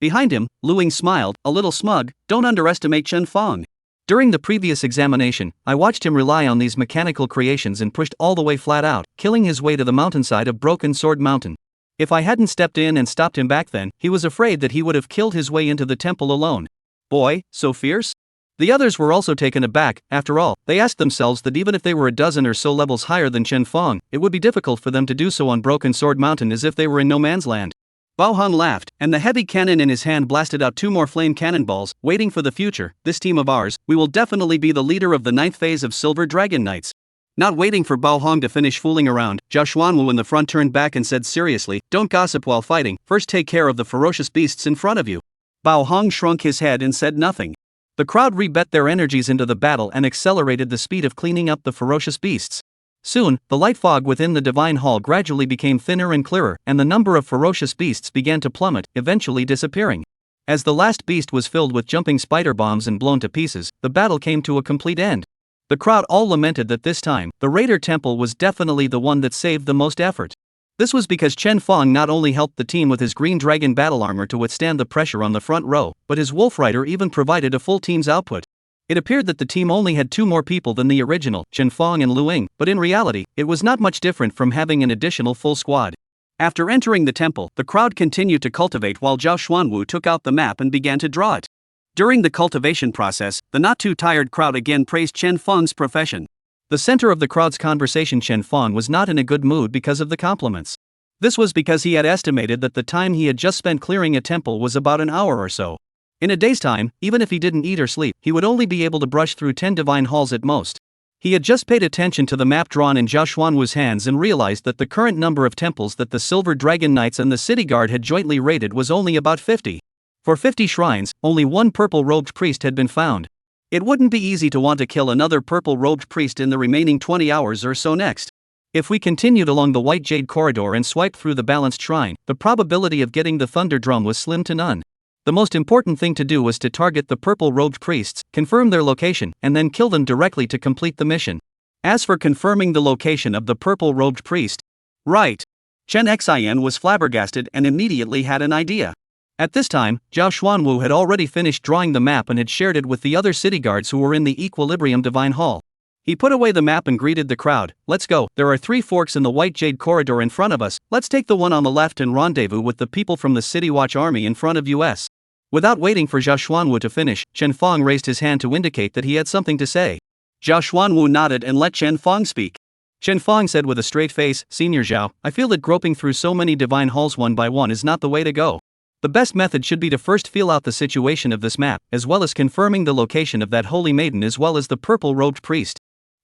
Behind him, Lu Ying smiled, a little smug, "Don't underestimate Chen Fong. During the previous examination, I watched him rely on these mechanical creations and pushed all the way flat out, killing his way to the mountainside of Broken Sword Mountain. If I hadn't stepped in and stopped him back then, he was afraid that he would have killed his way into the temple alone. Boy, so fierce?" The others were also taken aback. After all, they asked themselves that even if they were a dozen or so levels higher than Chen Fong, it would be difficult for them to do so on Broken Sword Mountain as if they were in no man's land. Bao Heng laughed, and the heavy cannon in his hand blasted out 2 more flame cannonballs, waiting for the future. "This team of ours, we will definitely be the leader of the 9th phase of Silver Dragon Knights." Not waiting for Bao Heng to finish fooling around, Zhao Xuanwu in the front turned back and said seriously, "Don't gossip while fighting, first take care of the ferocious beasts in front of you." Bao Heng shrunk his head and said nothing. The crowd rebet their energies into the battle and accelerated the speed of cleaning up the ferocious beasts. Soon, the light fog within the divine hall gradually became thinner and clearer, and the number of ferocious beasts began to plummet, eventually disappearing. As the last beast was filled with jumping spider bombs and blown to pieces, the battle came to a complete end. The crowd all lamented that this time, the Raider Temple was definitely the one that saved the most effort. This was because Chen Fong not only helped the team with his green dragon battle armor to withstand the pressure on the front row, but his Wolf Rider even provided a full team's output. It appeared that the team only had 2 more people than the original, Chen Fong and Lu Ying, but in reality, it was not much different from having an additional full squad. After entering the temple, the crowd continued to cultivate while Zhao Xuanwu took out the map and began to draw it. During the cultivation process, the not-too-tired crowd again praised Chen Feng's profession. The center of the crowd's conversation, Chen Feng was not in a good mood because of the compliments. This was because he had estimated that the time he had just spent clearing a temple was about an hour or so. In a day's time, even if he didn't eat or sleep, he would only be able to brush through 10 divine halls at most. He had just paid attention to the map drawn in Zhao Xuanwu's hands and realized that the current number of temples that the Silver Dragon Knights and the City Guard had jointly raided was only about 50. For 50 shrines, only one purple-robed priest had been found. It wouldn't be easy to want to kill another purple-robed priest in the remaining 20 hours or so next. If we continued along the White Jade Corridor and swiped through the balanced shrine, the probability of getting the Thunder Drum was slim to none. The most important thing to do was to target the purple-robed priests, confirm their location, and then kill them directly to complete the mission. As for confirming the location of the purple-robed priest, right. Chen Xian was flabbergasted and immediately had an idea. At this time, Zhao Xuanwu had already finished drawing the map and had shared it with the other city guards who were in the Equilibrium Divine Hall. He put away the map and greeted the crowd. Let's go, there are 3 forks in the White Jade Corridor in front of us, let's take the one on the left and rendezvous with the people from the City Watch Army in front of us. Without waiting for Zhao Xuanwu to finish, Chen Feng raised his hand to indicate that he had something to say. Zhao Xuanwu nodded and let Chen Feng speak. Chen Feng said with a straight face, Senior Zhao, I feel that groping through so many divine halls one by one is not the way to go. The best method should be to first feel out the situation of this map, as well as confirming the location of that holy maiden as well as the purple-robed priest.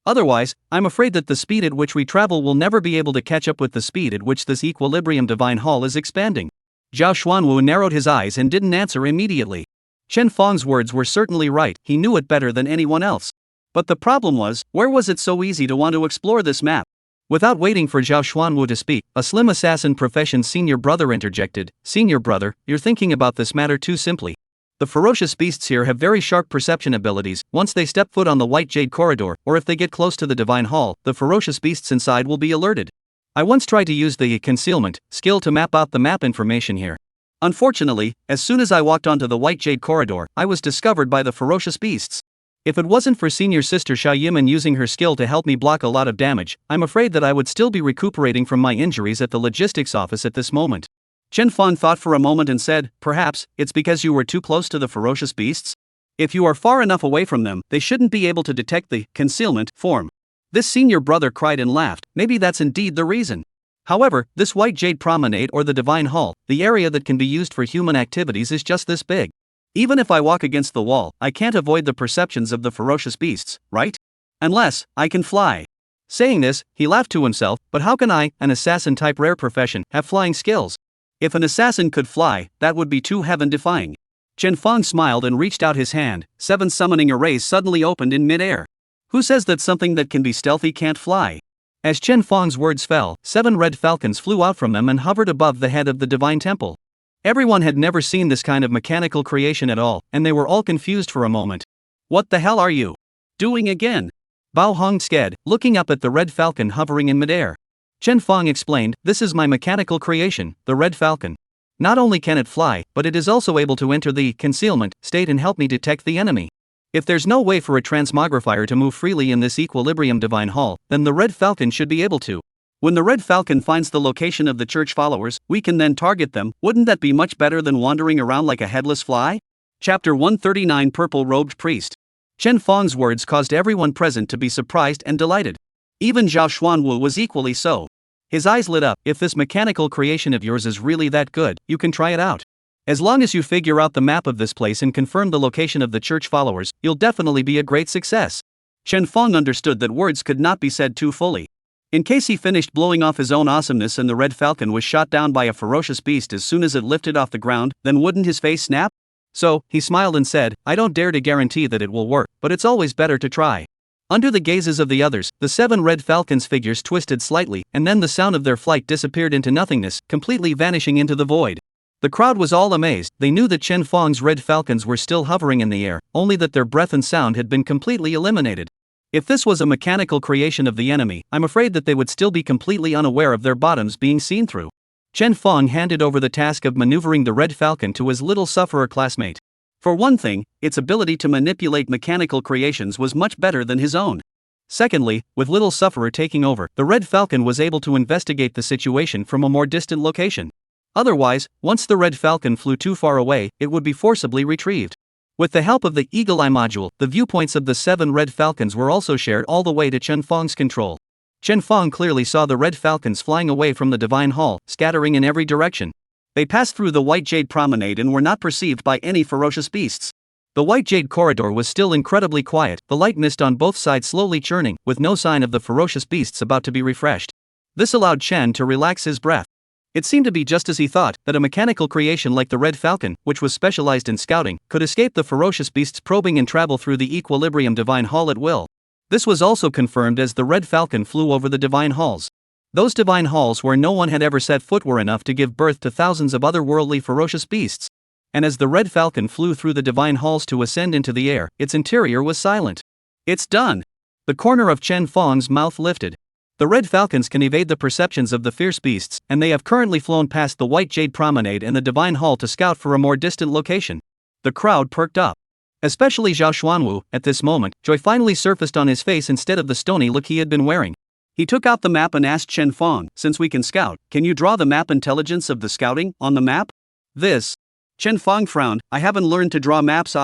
Otherwise, I'm afraid that the speed at which we travel will never be able to catch up with the speed at which this Equilibrium Divine Hall is expanding. Zhao Xuanwu narrowed his eyes and didn't answer immediately. Chen Feng's words were certainly right, he knew it better than anyone else. But the problem was, where was it so easy to want to explore this map? Without waiting for Zhao Xuanwu to speak, a slim assassin profession's senior brother interjected, Senior brother, you're thinking about this matter too simply. The ferocious beasts here have very sharp perception abilities. Once they step foot on the White Jade Corridor, or if they get close to the Divine Hall, the ferocious beasts inside will be alerted. I once tried to use the concealment skill to map out the map information here. Unfortunately, as soon as I walked onto the White Jade Corridor, I was discovered by the ferocious beasts. If it wasn't for senior sister Xia Yiman using her skill to help me block a lot of damage, I'm afraid that I would still be recuperating from my injuries at the logistics office at this moment. Chen Feng thought for a moment and said, perhaps, it's because you were too close to the ferocious beasts? If you are far enough away from them, they shouldn't be able to detect the concealment form. This senior brother cried and laughed, maybe that's indeed the reason. However, this White Jade Promenade or the Divine Hall, the area that can be used for human activities is just this big. Even if I walk against the wall, I can't avoid the perceptions of the ferocious beasts, right? Unless I can fly. Saying this, he laughed to himself, but how can I, an assassin-type rare profession, have flying skills? If an assassin could fly, that would be too heaven-defying. Chen Feng smiled and reached out his hand. 7 summoning arrays suddenly opened in mid-air. Who says that something that can be stealthy can't fly? As Chen Feng's words fell, 7 red falcons flew out from them and hovered above the head of the divine temple. Everyone had never seen this kind of mechanical creation at all, and they were all confused for a moment. What the hell are you doing again? Bao Hong sked, looking up at the red falcon hovering in midair. Chen Feng explained, this is my mechanical creation, the red falcon. Not only can it fly, but it is also able to enter the concealment state and help me detect the enemy. If there's no way for a transmogrifier to move freely in this Equilibrium Divine Hall, then the red falcon should be able to. When the red falcon finds the location of the church followers, we can then target them. Wouldn't that be much better than wandering around like a headless fly? Chapter 139 Purple-Robed Priest. Chen Feng's words caused everyone present to be surprised and delighted. Even Zhao Xuanwu was equally so. His eyes lit up. If this mechanical creation of yours is really that good, you can try it out. As long as you figure out the map of this place and confirm the location of the church followers, you'll definitely be a great success. Chen Feng understood that words could not be said too fully. In case he finished blowing off his own awesomeness and the red falcon was shot down by a ferocious beast as soon as it lifted off the ground, then wouldn't his face snap? So, he smiled and said, I don't dare to guarantee that it will work, but it's always better to try. Under the gazes of the others, the 7 red falcons' figures twisted slightly, and then the sound of their flight disappeared into nothingness, completely vanishing into the void. The crowd was all amazed. They knew that Chen Feng's red falcons were still hovering in the air, only that their breath and sound had been completely eliminated. If this was a mechanical creation of the enemy, I'm afraid that they would still be completely unaware of their bottoms being seen through. Chen Feng handed over the task of maneuvering the red falcon to his little sufferer classmate. For one thing, its ability to manipulate mechanical creations was much better than his own. Secondly, with little sufferer taking over, the red falcon was able to investigate the situation from a more distant location. Otherwise, once the red falcon flew too far away, it would be forcibly retrieved. With the help of the Eagle Eye module, the viewpoints of the 7 red falcons were also shared all the way to Chen Feng's control. Chen Feng clearly saw the red falcons flying away from the Divine Hall, scattering in every direction. They passed through the White Jade Promenade and were not perceived by any ferocious beasts. The White Jade Corridor was still incredibly quiet, the light mist on both sides slowly churning, with no sign of the ferocious beasts about to be refreshed. This allowed Chen to relax his breath. It seemed to be just as he thought, that a mechanical creation like the Red Falcon, which was specialized in scouting, could escape the ferocious beasts probing and travel through the Equilibrium Divine Hall at will. This was also confirmed as the Red Falcon flew over the Divine Halls. Those Divine Halls where no one had ever set foot were enough to give birth to thousands of otherworldly ferocious beasts. And as the Red Falcon flew through the Divine Halls to ascend into the air, its interior was silent. It's done! The corner of Chen Feng's mouth lifted. The Red Falcons can evade the perceptions of the fierce beasts, and they have currently flown past the White Jade Promenade and the Divine Hall to scout for a more distant location. The crowd perked up. Especially Zhao Xuanwu. At this moment, joy finally surfaced on his face instead of the stony look he had been wearing. He took out the map and asked Chen Feng, "Since we can scout, can you draw the map intelligence of the scouting on the map?" This. Chen Feng frowned. "I haven't learned to draw maps."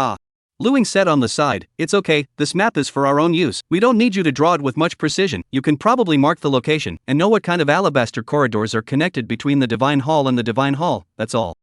Luing said on the side, "It's okay, this map is for our own use. We don't need you to draw it with much precision. You can probably mark the location and know what kind of alabaster corridors are connected between the Divine Hall and the Divine Hall, that's all."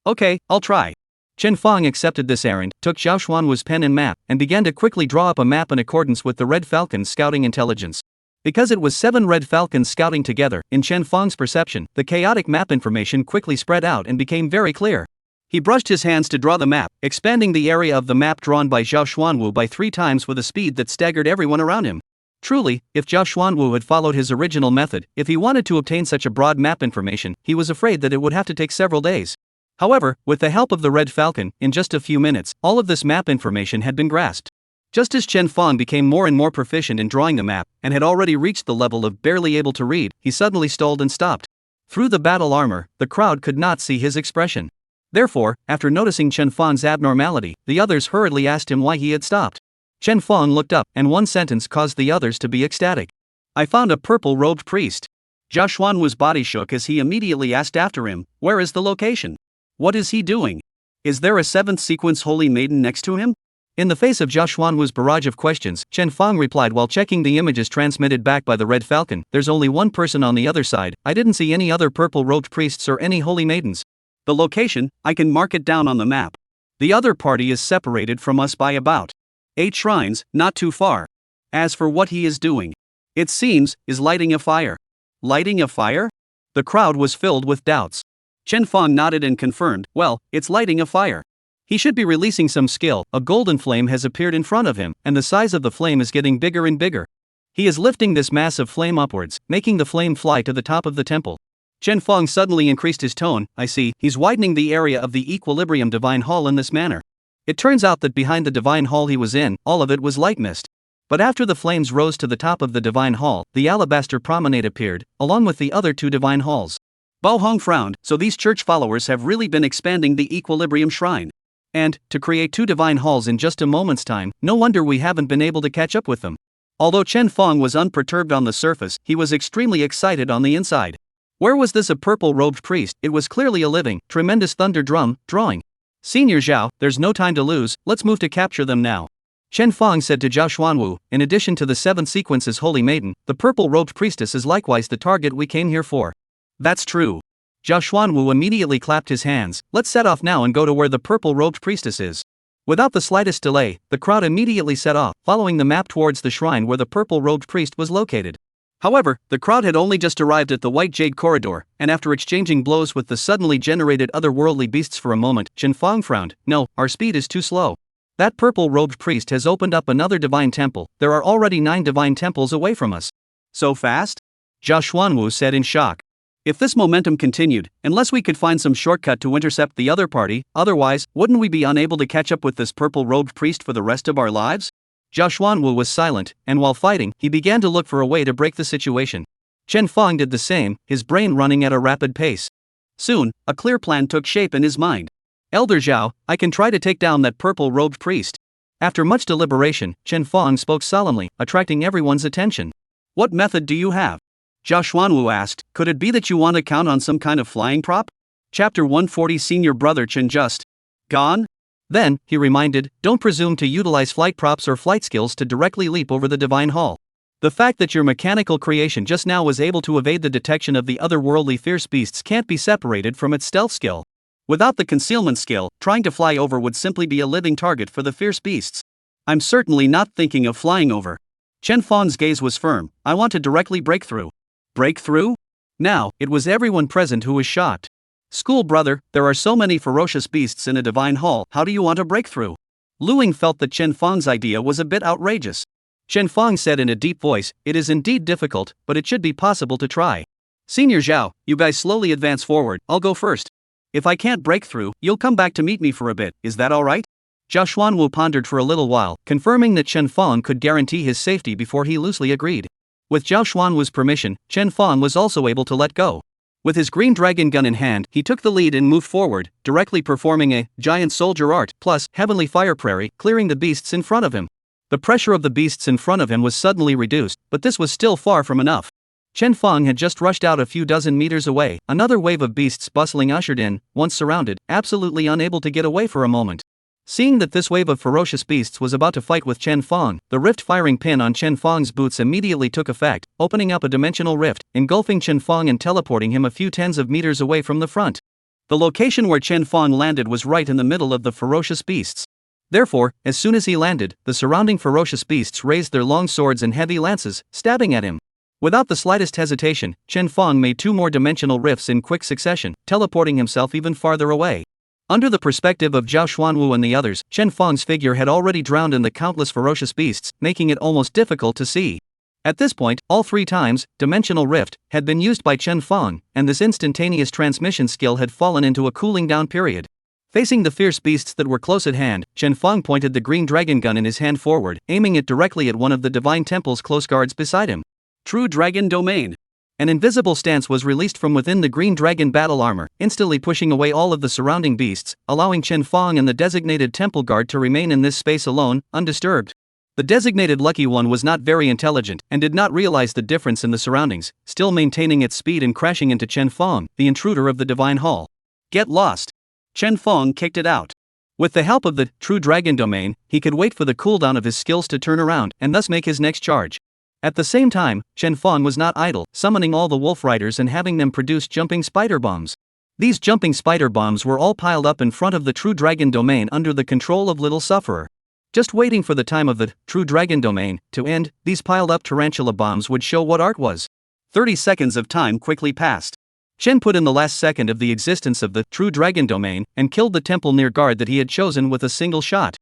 "Okay, I'll try." Chen Feng accepted this errand, took Zhao Xuanwu's pen and map, and began to quickly draw up a map in accordance with the Red Falcon's scouting intelligence. Because it was 7 Red Falcons scouting together, in Chen Feng's perception, the chaotic map information quickly spread out and became very clear. He brushed his hands to draw the map, expanding the area of the map drawn by Zhao Xuanwu by 3 times with a speed that staggered everyone around him. Truly, if Zhao Xuanwu had followed his original method, if he wanted to obtain such a broad map information, he was afraid that it would have to take several days. However, with the help of the Red Falcon, in just a few minutes, all of this map information had been grasped. Just as Chen Feng became more and more proficient in drawing the map, and had already reached the level of barely able to read, he suddenly stalled and stopped. Through the battle armor, the crowd could not see his expression. Therefore, after noticing Chen Feng's abnormality, the others hurriedly asked him why he had stopped. Chen Feng looked up, and one sentence caused the others to be ecstatic. "I found a purple-robed priest." Zhao Xuanwu's body shook as he immediately asked after him, "Where is the location? What is he doing? Is there a 7th sequence holy maiden next to him?" In the face of Zhao Xuanwu's barrage of questions, Chen Feng replied while checking the images transmitted back by the Red Falcon, "There's only one person on the other side. I didn't see any other purple-robed priests or any holy maidens. The location, I can mark it down on the map. The other party is separated from us by about 8 shrines, not too far. As for what he is doing, it seems, is lighting a fire." Lighting a fire? The crowd was filled with doubts. Chen Feng nodded and confirmed, "Well, it's lighting a fire. He should be releasing some skill." A golden flame has appeared in front of him, and the size of the flame is getting bigger and bigger. He is lifting this massive flame upwards, making the flame fly to the top of the temple. Chen Feng suddenly increased his tone. "I see, he's widening the area of the Equilibrium Divine Hall in this manner." It turns out that behind the Divine Hall he was in, all of it was light mist. But after the flames rose to the top of the Divine Hall, the Alabaster Promenade appeared, along with the other 2 Divine Halls. Bao Hong frowned. "So these church followers have really been expanding the Equilibrium Shrine. And, to create 2 Divine Halls in just a moment's time, no wonder we haven't been able to catch up with them." Although Chen Feng was unperturbed on the surface, he was extremely excited on the inside. Where was this a purple-robed priest? It was clearly a living, tremendous thunder drum, drawing. "Senior Zhao, there's no time to lose, let's move to capture them now." Chen Feng said to Zhao Xuanwu, "In addition to the 7 sequences Holy Maiden, the purple-robed priestess is likewise the target we came here for." "That's true." Zhao Xuanwu immediately clapped his hands. "Let's set off now and go to where the purple-robed priestess is." Without the slightest delay, the crowd immediately set off, following the map towards the shrine where the purple-robed priest was located. However, the crowd had only just arrived at the White Jade Corridor, and after exchanging blows with the suddenly generated otherworldly beasts for a moment, Chen Feng frowned. "No, our speed is too slow. That purple-robed priest has opened up another divine temple. There are already 9 divine temples away from us." "So fast?" Zhao Xuanwu said in shock. "If this momentum continued, unless we could find some shortcut to intercept the other party, otherwise, wouldn't we be unable to catch up with this purple-robed priest for the rest of our lives?" Zhao Xuanwu was silent, and while fighting, he began to look for a way to break the situation. Chen Feng did the same, his brain running at a rapid pace. Soon, a clear plan took shape in his mind. "Elder Zhao, I can try to take down that purple-robed priest." After much deliberation, Chen Feng spoke solemnly, attracting everyone's attention. "What method do you have?" Zhao Xuanwu asked. "Could it be that you want to count on some kind of flying prop?" Chapter 140. Senior brother Chen just gone? Then, he reminded, don't presume to utilize flight props or flight skills to directly leap over the divine hall. The fact that your mechanical creation just now was able to evade the detection of the otherworldly fierce beasts can't be separated from its stealth skill. Without the concealment skill, trying to fly over would simply be a living target for the fierce beasts. I'm certainly not thinking of flying over. Chen Fang's gaze was firm. I want to directly break through. Break through? Now, it was everyone present who was shocked. School brother, there are so many ferocious beasts in a divine hall, how do you want to break through? Lu Ying felt that Chen Fang's idea was a bit outrageous. Chen Fang said in a deep voice, it is indeed difficult, but it should be possible to try. Senior Zhao, you guys slowly advance forward, I'll go first. If I can't break through, you'll come back to meet me for a bit, is that alright? Zhao Xuanwu pondered for a little while, confirming that Chen Fang could guarantee his safety before he loosely agreed. With Zhao Xuanwu's permission, Chen Fang was also able to let go. With his green dragon gun in hand, he took the lead and moved forward, directly performing a giant soldier art plus heavenly fire prairie, clearing the beasts in front of him. The pressure of the beasts in front of him was suddenly reduced, but this was still far from enough. Chen Fang had just rushed out a few dozen meters away, another wave of beasts bustling ushered in, once surrounded, absolutely unable to get away for a moment. Seeing that this wave of ferocious beasts was about to fight with Chen Fang, the rift-firing pin on Chen Fang's boots immediately took effect, opening up a dimensional rift, engulfing Chen Fang and teleporting him a few tens of meters away from the front. The location where Chen Fang landed was right in the middle of the ferocious beasts. Therefore, as soon as he landed, the surrounding ferocious beasts raised their long swords and heavy lances, stabbing at him. Without the slightest hesitation, Chen Fang made 2 more dimensional rifts in quick succession, teleporting himself even farther away. Under the perspective of Zhao Xuanwu and the others, Chen Fang's figure had already drowned in the countless ferocious beasts, making it almost difficult to see. At this point, all 3 times, Dimensional Rift, had been used by Chen Fang, and this instantaneous transmission skill had fallen into a cooling down period. Facing the fierce beasts that were close at hand, Chen Fang pointed the green dragon gun in his hand forward, aiming it directly at one of the Divine Temple's close guards beside him. True Dragon Domain. An invisible stance was released from within the green dragon battle armor, instantly pushing away all of the surrounding beasts, allowing Chen Fang and the designated temple guard to remain in this space alone, undisturbed. The designated lucky one was not very intelligent, and did not realize the difference in the surroundings, still maintaining its speed and crashing into Chen Fang, the intruder of the Divine Hall. Get lost. Chen Fang kicked it out. With the help of the True Dragon Domain, he could wait for the cooldown of his skills to turn around, and thus make his next charge. At the same time, Chen Fang was not idle, summoning all the wolf riders and having them produce jumping spider bombs. These jumping spider bombs were all piled up in front of the True Dragon Domain under the control of Little Sufferer. Just waiting for the time of the True Dragon Domain to end, these piled up tarantula bombs would show what art was. 30 seconds of time quickly passed. Chen put in the last second of the existence of the True Dragon Domain and killed the temple near guard that he had chosen with a single shot.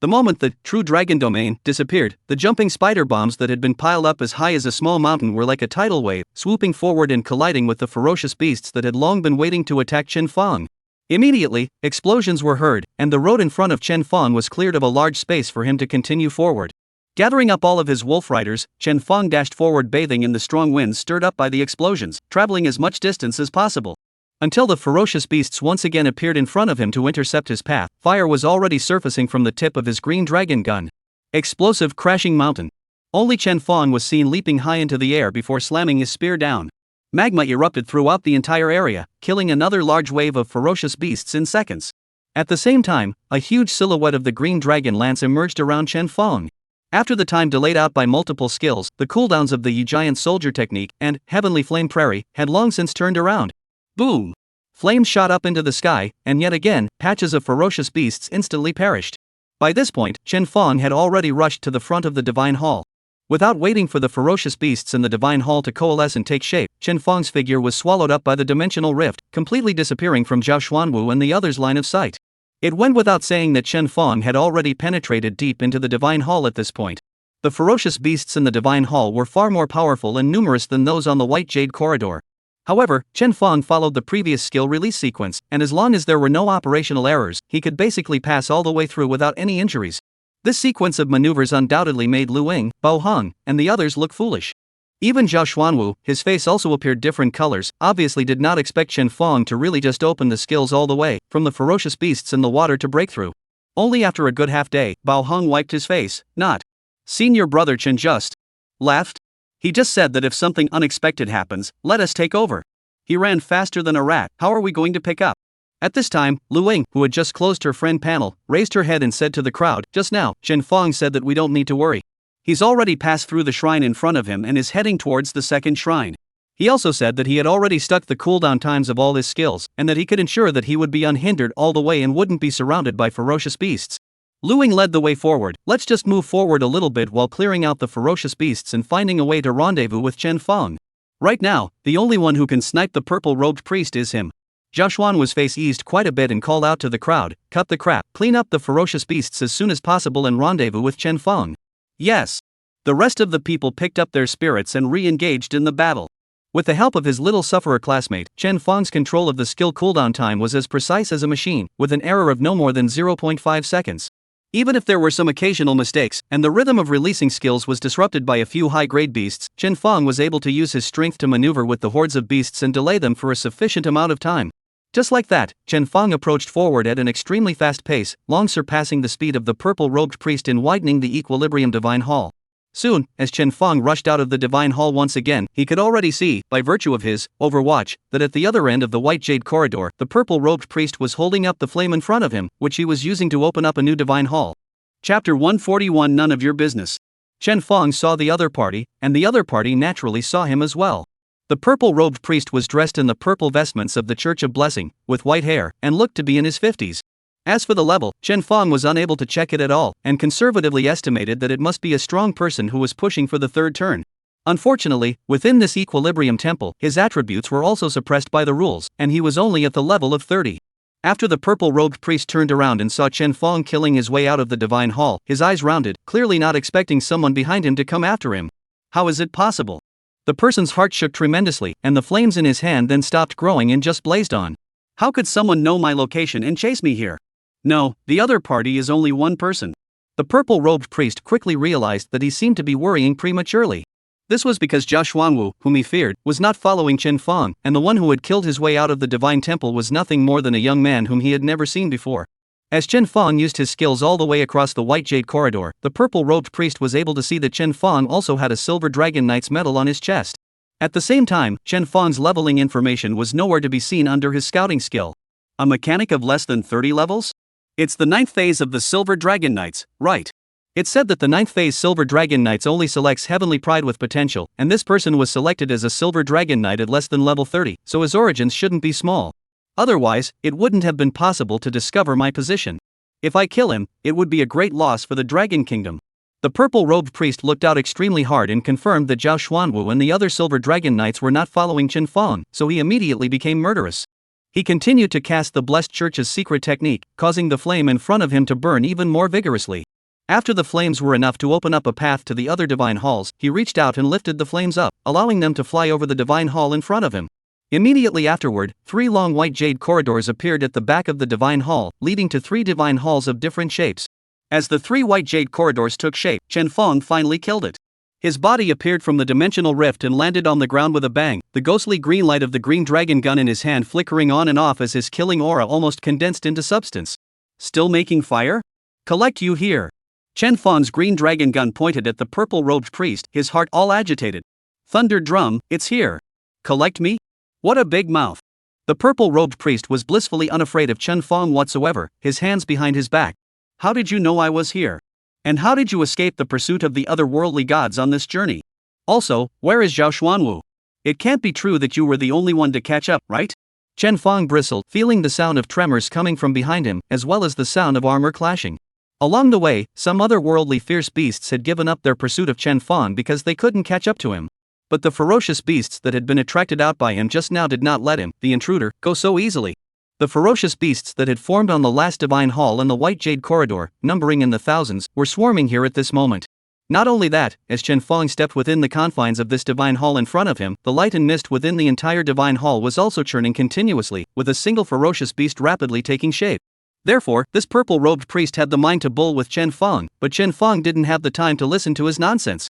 The moment the True Dragon Domain disappeared, the jumping spider bombs that had been piled up as high as a small mountain were like a tidal wave, swooping forward and colliding with the ferocious beasts that had long been waiting to attack Chen Fang. Immediately, explosions were heard, and the road in front of Chen Fang was cleared of a large space for him to continue forward. Gathering up all of his wolf riders, Chen Fang dashed forward, bathing in the strong winds stirred up by the explosions, traveling as much distance as possible. Until the ferocious beasts once again appeared in front of him to intercept his path, fire was already surfacing from the tip of his green dragon gun. Explosive crashing mountain. Only Chen Fang was seen leaping high into the air before slamming his spear down. Magma erupted throughout the entire area, killing another large wave of ferocious beasts in seconds. At the same time, a huge silhouette of the green dragon lance emerged around Chen Fang. After the time delayed out by multiple skills, the cooldowns of the giant soldier technique and Heavenly Flame Prairie had long since turned around. Boom! Flames shot up into the sky, and yet again, patches of ferocious beasts instantly perished. By this point, Chen Fang had already rushed to the front of the Divine Hall. Without waiting for the ferocious beasts in the Divine Hall to coalesce and take shape, Chen Fang's figure was swallowed up by the dimensional rift, completely disappearing from Zhao Xuanwu and the others' line of sight. It went without saying that Chen Fang had already penetrated deep into the Divine Hall at this point. The ferocious beasts in the Divine Hall were far more powerful and numerous than those on the White Jade Corridor. However, Chen Fang followed the previous skill release sequence, and as long as there were no operational errors, he could basically pass all the way through without any injuries. This sequence of maneuvers undoubtedly made Lu Ying, Bao Heng, and the others look foolish. Even Zhao Xuanwu, his face also appeared different colors, obviously did not expect Chen Fang to really just open the skills all the way, from the ferocious beasts in the water to breakthrough. Only after a good half day, Bao Heng wiped his face, not. Senior brother Chen just laughed. He just said that if something unexpected happens, let us take over. He ran faster than a rat, how are we going to pick up? At this time, Luing, who had just closed her friend panel, raised her head and said to the crowd, "Just now, Chen Fong said that we don't need to worry. He's already passed through the shrine in front of him and is heading towards the second shrine. He also said that he had already stuck the cooldown times of all his skills, and that he could ensure that he would be unhindered all the way and wouldn't be surrounded by ferocious beasts." Luing led the way forward. "Let's just move forward a little bit while clearing out the ferocious beasts and finding a way to rendezvous with Chen Fong. Right now, the only one who can snipe the purple-robed priest is him." Zhao Xuan was face eased quite a bit and called out to the crowd, "Cut the crap, clean up the ferocious beasts as soon as possible and rendezvous with Chen Fong." Yes. The rest of the people picked up their spirits and re-engaged in the battle. With the help of his little sufferer classmate, Chen Fong's control of the skill cooldown time was as precise as a machine, with an error of no more than 0.5 seconds. Even if there were some occasional mistakes, and the rhythm of releasing skills was disrupted by a few high-grade beasts, Chen Fong was able to use his strength to maneuver with the hordes of beasts and delay them for a sufficient amount of time. Just like that, Chen Fong approached forward at an extremely fast pace, long surpassing the speed of the purple-robed priest in widening the Equilibrium Divine Hall. Soon, as Chen Fong rushed out of the Divine Hall once again, he could already see, by virtue of his Overwatch, that at the other end of the White Jade corridor, the purple-robed priest was holding up the flame in front of him, which he was using to open up a new Divine Hall. Chapter 141 None of Your Business. Chen Fong saw the other party, and the other party naturally saw him as well. The purple-robed priest was dressed in the purple vestments of the Church of Blessing, with white hair, and looked to be in his 50s. As for the level, Chen Fong was unable to check it at all, and conservatively estimated that it must be a strong person who was pushing for the third turn. Unfortunately, within this Equilibrium Temple, his attributes were also suppressed by the rules, and he was only at the level of 30. After the purple-robed priest turned around and saw Chen Fong killing his way out of the Divine Hall, his eyes rounded, clearly not expecting someone behind him to come after him. How is it possible? The person's heart shook tremendously, and the flames in his hand then stopped growing and just blazed on. How could someone know my location and chase me here? No, the other party is only one person. The purple-robed priest quickly realized that he seemed to be worrying prematurely. This was because Zhao Xuanwu, whom he feared, was not following Chen Fong, and the one who had killed his way out of the Divine Temple was nothing more than a young man whom he had never seen before. As Chen Fong used his skills all the way across the White Jade corridor, the purple-robed priest was able to see that Chen Fong also had a Silver Dragon Knight's medal on his chest. At the same time, Chen Fong's leveling information was nowhere to be seen under his scouting skill. A mechanic of less than 30 levels? It's the 9th phase of the Silver Dragon Knights, right? It said that the 9th phase Silver Dragon Knights only selects Heavenly Pride with potential, and this person was selected as a Silver Dragon Knight at less than level 30, so his origins shouldn't be small. Otherwise, it wouldn't have been possible to discover my position. If I kill him, it would be a great loss for the Dragon Kingdom. The purple-robed priest looked out extremely hard and confirmed that Zhao Xuanwu and the other Silver Dragon Knights were not following Chen Fong, so he immediately became murderous. He continued to cast the Blessed Church's secret technique, causing the flame in front of him to burn even more vigorously. After the flames were enough to open up a path to the other Divine Halls, he reached out and lifted the flames up, allowing them to fly over the Divine Hall in front of him. Immediately afterward, 3 long white jade corridors appeared at the back of the Divine Hall, leading to 3 Divine Halls of different shapes. As the 3 white jade corridors took shape, Chen Fong finally killed it. His body appeared from the dimensional rift and landed on the ground with a bang, the ghostly green light of the green dragon gun in his hand flickering on and off as his killing aura almost condensed into substance. Still making fire? Collect you here. Chen Fong's green dragon gun pointed at the purple-robed priest, his heart all agitated. Thunder drum, it's here. Collect me? What a big mouth. The purple-robed priest was blissfully unafraid of Chen Fong whatsoever, his hands behind his back. How did you know I was here? And how did you escape the pursuit of the otherworldly gods on this journey? Also, where is Zhao Xuanwu? It can't be true that you were the only one to catch up, right? Chen Fong bristled, feeling the sound of tremors coming from behind him, as well as the sound of armor clashing. Along the way, some otherworldly fierce beasts had given up their pursuit of Chen Fong because they couldn't catch up to him. But the ferocious beasts that had been attracted out by him just now did not let him, the intruder, go so easily. The ferocious beasts that had formed on the last Divine Hall and the White Jade Corridor, numbering in the thousands, were swarming here at this moment. Not only that, as Chen Fong stepped within the confines of this Divine Hall in front of him, the light and mist within the entire Divine Hall was also churning continuously, with a single ferocious beast rapidly taking shape. Therefore, this purple-robed priest had the mind to bull with Chen Fong, but Chen Fong didn't have the time to listen to his nonsense.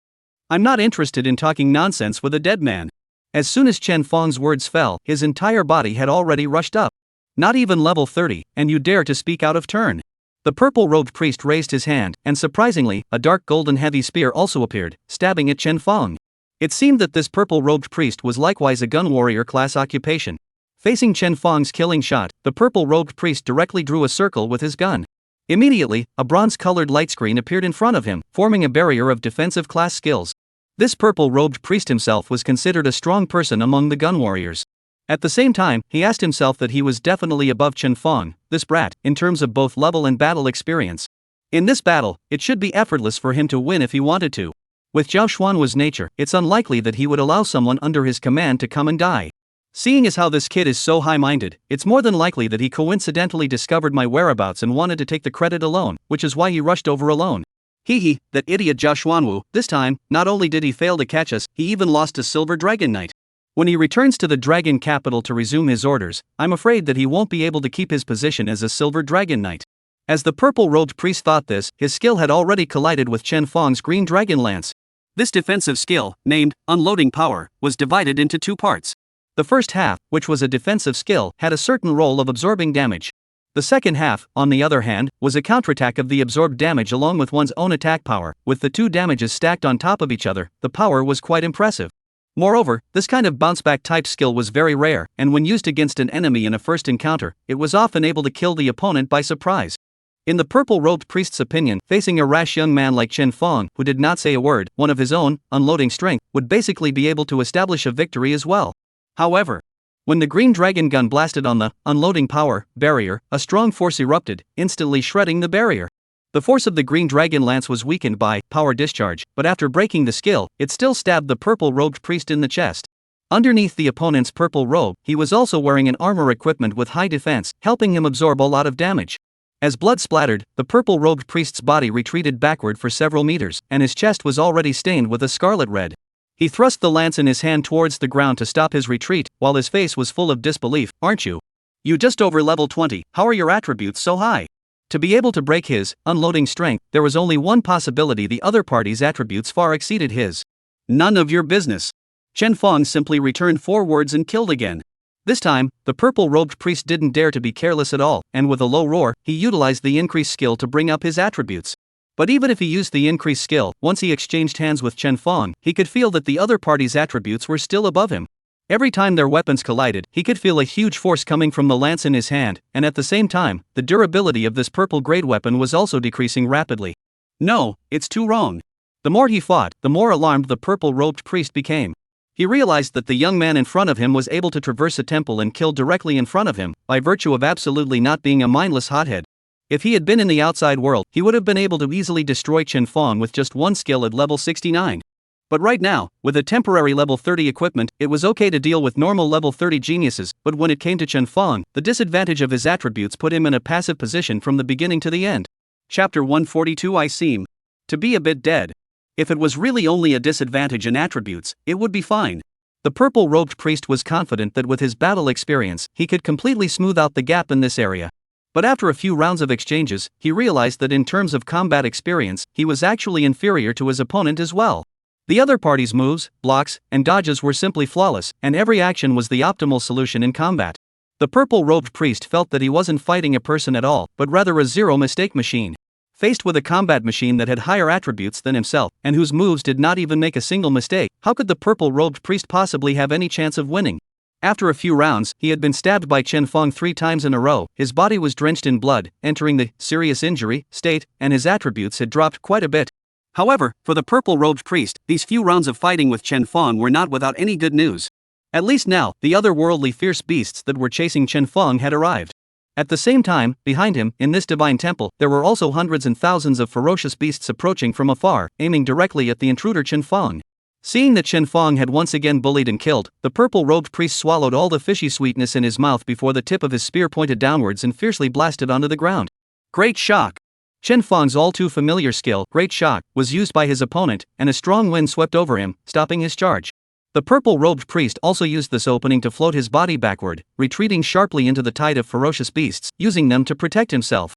I'm not interested in talking nonsense with a dead man. As soon as Chen Fong's words fell, his entire body had already rushed up. Not even level 30, and you dare to speak out of turn. The purple-robed priest raised his hand, and surprisingly, a dark golden heavy spear also appeared, stabbing at Chen Fong. It seemed that this purple-robed priest was likewise a gun warrior class occupation. Facing Chen Fang's killing shot, the purple-robed priest directly drew a circle with his gun. Immediately, a bronze-colored light screen appeared in front of him, forming a barrier of defensive class skills. This purple-robed priest himself was considered a strong person among the gun warriors. At the same time, he asked himself that he was definitely above Chen Fang, this brat, in terms of both level and battle experience. In this battle, it should be effortless for him to win if he wanted to. With Zhao Xuanwu's nature, it's unlikely that he would allow someone under his command to come and die. Seeing as how this kid is so high-minded, it's more than likely that he coincidentally discovered my whereabouts and wanted to take the credit alone, which is why he rushed over alone. Hee, that idiot Zhao Xuanwu. This time, not only did he fail to catch us, he even lost to Silver Dragon Knight. When he returns to the Dragon Capital to resume his orders, I'm afraid that he won't be able to keep his position as a Silver Dragon Knight. As the purple-robed priest thought this, his skill had already collided with Chen Fang's Green Dragon Lance. This defensive skill, named Unloading Power, was divided into two parts. The first half, which was a defensive skill, had a certain role of absorbing damage. The second half, on the other hand, was a counterattack of the absorbed damage along with one's own attack power. With the two damages stacked on top of each other, the power was quite impressive. Moreover, this kind of bounce-back type skill was very rare, and when used against an enemy in a first encounter, it was often able to kill the opponent by surprise. In the purple-robed priest's opinion, facing a rash young man like Chen Fang, who did not say a word, one of his own, unloading strength, would basically be able to establish a victory as well. However, when the green dragon gun blasted on the unloading power barrier, a strong force erupted, instantly shredding the barrier. The force of the green dragon lance was weakened by power discharge, but after breaking the skill, it still stabbed the purple-robed priest in the chest. Underneath the opponent's purple robe, he was also wearing an armor equipment with high defense, helping him absorb a lot of damage. As blood splattered, the purple-robed priest's body retreated backward for several meters, and his chest was already stained with a scarlet red. He thrust the lance in his hand towards the ground to stop his retreat, while his face was full of disbelief. "Aren't you? You just over level 20, how are your attributes so high?" To be able to break his unloading strength, there was only one possibility: the other party's attributes far exceeded his. "None of your business." Chen Fang simply returned forwards and killed again. This time, the purple-robed priest didn't dare to be careless at all, and with a low roar, he utilized the increased skill to bring up his attributes. But even if he used the increased skill, once he exchanged hands with Chen Fang, he could feel that the other party's attributes were still above him. Every time their weapons collided, he could feel a huge force coming from the lance in his hand, and at the same time, the durability of this purple-grade weapon was also decreasing rapidly. No, it's too wrong. The more he fought, the more alarmed the purple-robed priest became. He realized that the young man in front of him was able to traverse a temple and kill directly in front of him, by virtue of absolutely not being a mindless hothead. If he had been in the outside world, he would have been able to easily destroy Chen Fang with just one skill at level 69. But right now, with a temporary level 30 equipment, it was okay to deal with normal level 30 geniuses, but when it came to Chen Fang, the disadvantage of his attributes put him in a passive position from the beginning to the end. Chapter 142. I seem to be a bit dead. If it was really only a disadvantage in attributes, it would be fine. The purple-robed priest was confident that with his battle experience, he could completely smooth out the gap in this area. But after a few rounds of exchanges, he realized that in terms of combat experience, he was actually inferior to his opponent as well. The other party's moves, blocks, and dodges were simply flawless, and every action was the optimal solution in combat. The purple-robed priest felt that he wasn't fighting a person at all, but rather a zero-mistake machine. Faced with a combat machine that had higher attributes than himself, and whose moves did not even make a single mistake, how could the purple-robed priest possibly have any chance of winning? After a few rounds, he had been stabbed by Chen Fang 3 times in a row, his body was drenched in blood, entering the serious injury state, and his attributes had dropped quite a bit. However, for the purple-robed priest, these few rounds of fighting with Chen Fang were not without any good news. At least now, the otherworldly fierce beasts that were chasing Chen Fang had arrived. At the same time, behind him, in this divine temple, there were also hundreds and thousands of ferocious beasts approaching from afar, aiming directly at the intruder Chen Fang. Seeing that Chen Fang had once again bullied and killed, the purple-robed priest swallowed all the fishy sweetness in his mouth before the tip of his spear pointed downwards and fiercely blasted onto the ground. Great Shock! Chen Fang's all-too-familiar skill, Great Shock, was used by his opponent, and a strong wind swept over him, stopping his charge. The purple-robed priest also used this opening to float his body backward, retreating sharply into the tide of ferocious beasts, using them to protect himself.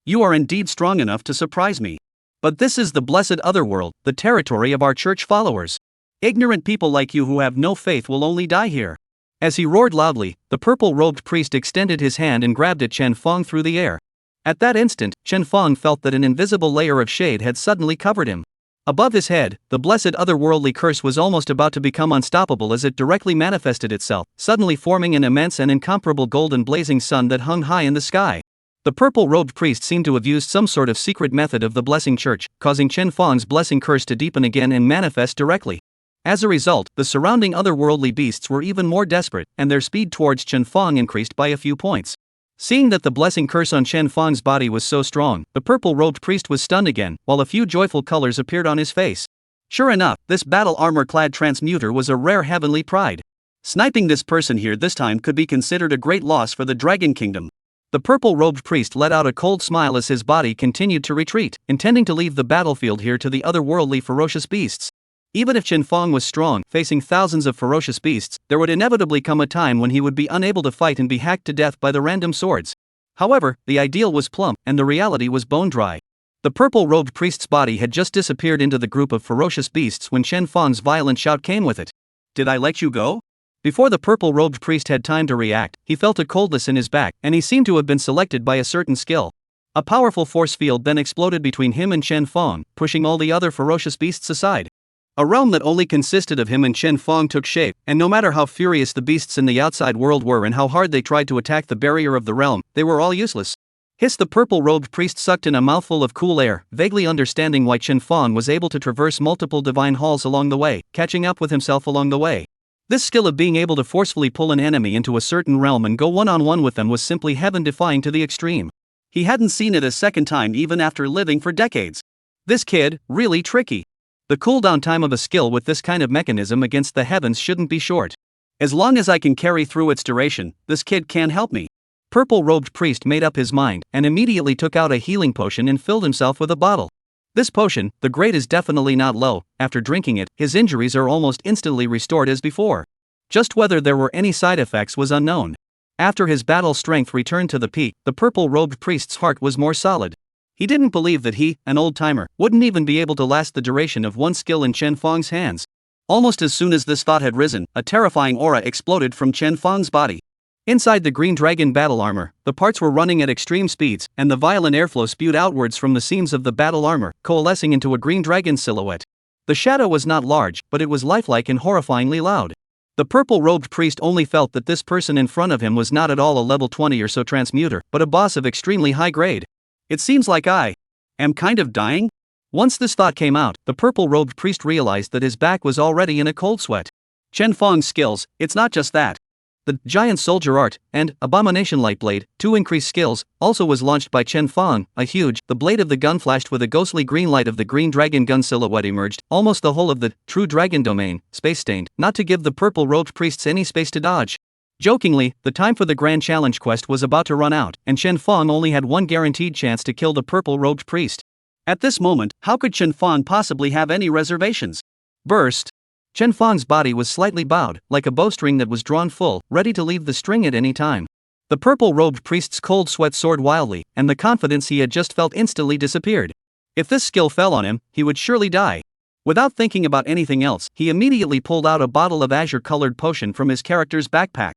You are indeed strong enough to surprise me. But this is the blessed otherworld, the territory of our church followers. Ignorant people like you who have no faith will only die here. As he roared loudly, the purple-robed priest extended his hand and grabbed at Chen Fang through the air. At that instant, Chen Fang felt that an invisible layer of shade had suddenly covered him. Above his head, the blessed otherworldly curse was almost about to become unstoppable as it directly manifested itself, suddenly forming an immense and incomparable golden blazing sun that hung high in the sky. The purple-robed priest seemed to have used some sort of secret method of the blessing church, causing Chen Fang's blessing curse to deepen again and manifest directly. As a result, the surrounding otherworldly beasts were even more desperate, and their speed towards Chen Fang increased by a few points. Seeing that the blessing curse on Chen Fang's body was so strong, the purple-robed priest was stunned again, while a few joyful colors appeared on his face. Sure enough, this battle armor-clad transmuter was a rare heavenly pride. Sniping this person here this time could be considered a great loss for the Dragon Kingdom. The purple-robed priest let out a cold smile as his body continued to retreat, intending to leave the battlefield here to the otherworldly ferocious beasts. Even if Chen Fang was strong, facing thousands of ferocious beasts, there would inevitably come a time when he would be unable to fight and be hacked to death by the random swords. However, the ideal was plump, and the reality was bone dry. The purple-robed priest's body had just disappeared into the group of ferocious beasts when Chen Fang's violent shout came with it. "Did I let you go?" Before the purple-robed priest had time to react, he felt a coldness in his back, and he seemed to have been selected by a certain skill. A powerful force field then exploded between him and Chen Fang, pushing all the other ferocious beasts aside. A realm that only consisted of him and Chen Fang took shape, and no matter how furious the beasts in the outside world were and how hard they tried to attack the barrier of the realm, they were all useless. Hiss! The purple-robed priest sucked in a mouthful of cool air, vaguely understanding why Chen Fang was able to traverse multiple divine halls along the way, catching up with himself along the way. This skill of being able to forcefully pull an enemy into a certain realm and go one-on-one with them was simply heaven-defying to the extreme. He hadn't seen it a second time even after living for decades. This kid, really tricky. The cooldown time of a skill with this kind of mechanism against the heavens shouldn't be short. As long as I can carry through its duration, this kid can't help me. Purple-robed priest made up his mind, and immediately took out a healing potion and filled himself with a bottle. This potion, the grade is definitely not low. After drinking it, his injuries are almost instantly restored as before. Just whether there were any side effects was unknown. After his battle strength returned to the peak, the purple-robed priest's heart was more solid. He didn't believe that he, an old-timer, wouldn't even be able to last the duration of one skill in Chen Fang's hands. Almost as soon as this thought had risen, a terrifying aura exploded from Chen Fang's body. Inside the green dragon battle armor, the parts were running at extreme speeds, and the violent airflow spewed outwards from the seams of the battle armor, coalescing into a green dragon silhouette. The shadow was not large, but it was lifelike and horrifyingly loud. The purple-robed priest only felt that this person in front of him was not at all a level 20 or so transmuter, but a boss of extremely high grade. It seems like I am kind of dying? Once this thought came out, the purple-robed priest realized that his back was already in a cold sweat. Chen Fang's skills, it's not just that. The Giant Soldier Art and Abomination Lightblade, 2 increased skills, also was launched by Chen Fang. The blade of the gun flashed with a ghostly green light of the green dragon gun silhouette emerged, almost the whole of the true dragon domain, space-stained, not to give the purple-robed priests any space to dodge. Jokingly, the time for the grand challenge quest was about to run out, and Chen Fang only had one guaranteed chance to kill the purple-robed priest. At this moment, how could Chen Fang possibly have any reservations? Burst. Chen Fang's body was slightly bowed, like a bowstring that was drawn full, ready to leave the string at any time. The purple-robed priest's cold sweat soared wildly, and the confidence he had just felt instantly disappeared. If this skill fell on him, he would surely die. Without thinking about anything else, he immediately pulled out a bottle of azure-colored potion from his character's backpack.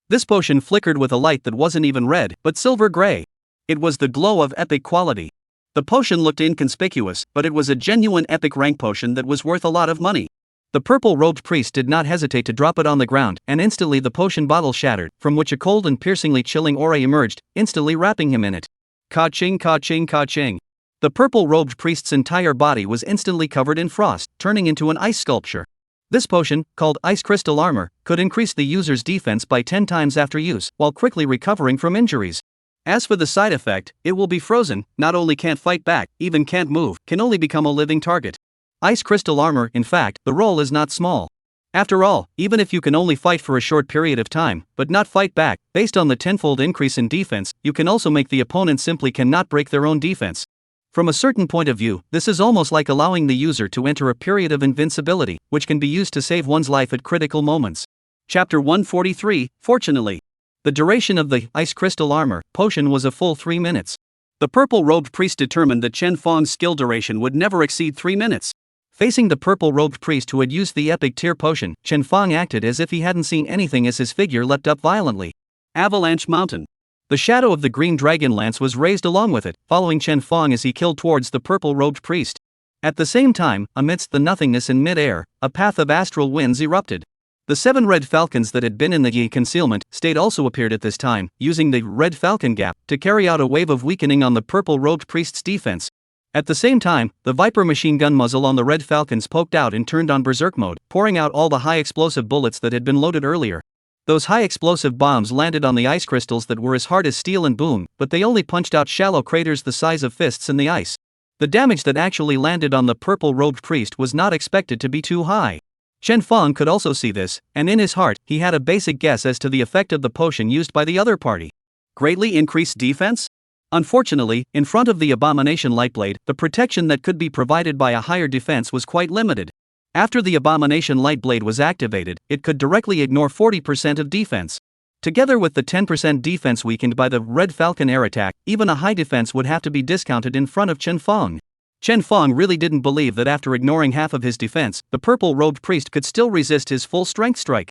This potion flickered with a light that wasn't even red, but silver-gray. It was the glow of epic quality. The potion looked inconspicuous, but it was a genuine epic rank potion that was worth a lot of money. The purple-robed priest did not hesitate to drop it on the ground, and instantly the potion bottle shattered, from which a cold and piercingly chilling aura emerged, instantly wrapping him in it. Ka-ching, ka-ching, ka-ching. The purple-robed priest's entire body was instantly covered in frost, turning into an ice sculpture. This potion, called Ice Crystal Armor, could increase the user's defense by 10 times after use, while quickly recovering from injuries. As for the side effect, it will be frozen, not only can't fight back, even can't move, can only become a living target. Ice Crystal Armor, in fact, the role is not small. After all, even if you can only fight for a short period of time, but not fight back, based on the tenfold increase in defense, you can also make the opponent simply cannot break their own defense. From a certain point of view, this is almost like allowing the user to enter a period of invincibility, which can be used to save one's life at critical moments. Chapter 143, Fortunately. The duration of the Ice Crystal Armor potion was a full 3 minutes. The purple-robed priest determined that Chen Fang's skill duration would never exceed 3 minutes. Facing the purple-robed priest who had used the epic tier potion, Chen Fang acted as if he hadn't seen anything as his figure leapt up violently. Avalanche Mountain. The shadow of the green dragon lance was raised along with it, following Chen Fang as he killed towards the purple-robed priest. At the same time, amidst the nothingness in mid-air, a path of astral winds erupted. The 7 red falcons that had been in the Yi concealment state also appeared at this time, using the red falcon gap to carry out a wave of weakening on the purple-robed priest's defense. At the same time, the Viper machine gun muzzle on the red falcons poked out and turned on berserk mode, pouring out all the high-explosive bullets that had been loaded earlier. Those high-explosive bombs landed on the ice crystals that were as hard as steel and boom, but they only punched out shallow craters the size of fists in the ice. The damage that actually landed on the purple-robed priest was not expected to be too high. Chen Feng could also see this, and in his heart, he had a basic guess as to the effect of the potion used by the other party. Greatly increased defense? Unfortunately, in front of the Abomination Lightblade, the protection that could be provided by a higher defense was quite limited. After the Abomination Lightblade was activated, it could directly ignore 40% of defense. Together with the 10% defense weakened by the Red Falcon air attack, even a high defense would have to be discounted in front of Chen Feng. Chen Feng really didn't believe that after ignoring half of his defense, the purple-robed priest could still resist his full-strength strike.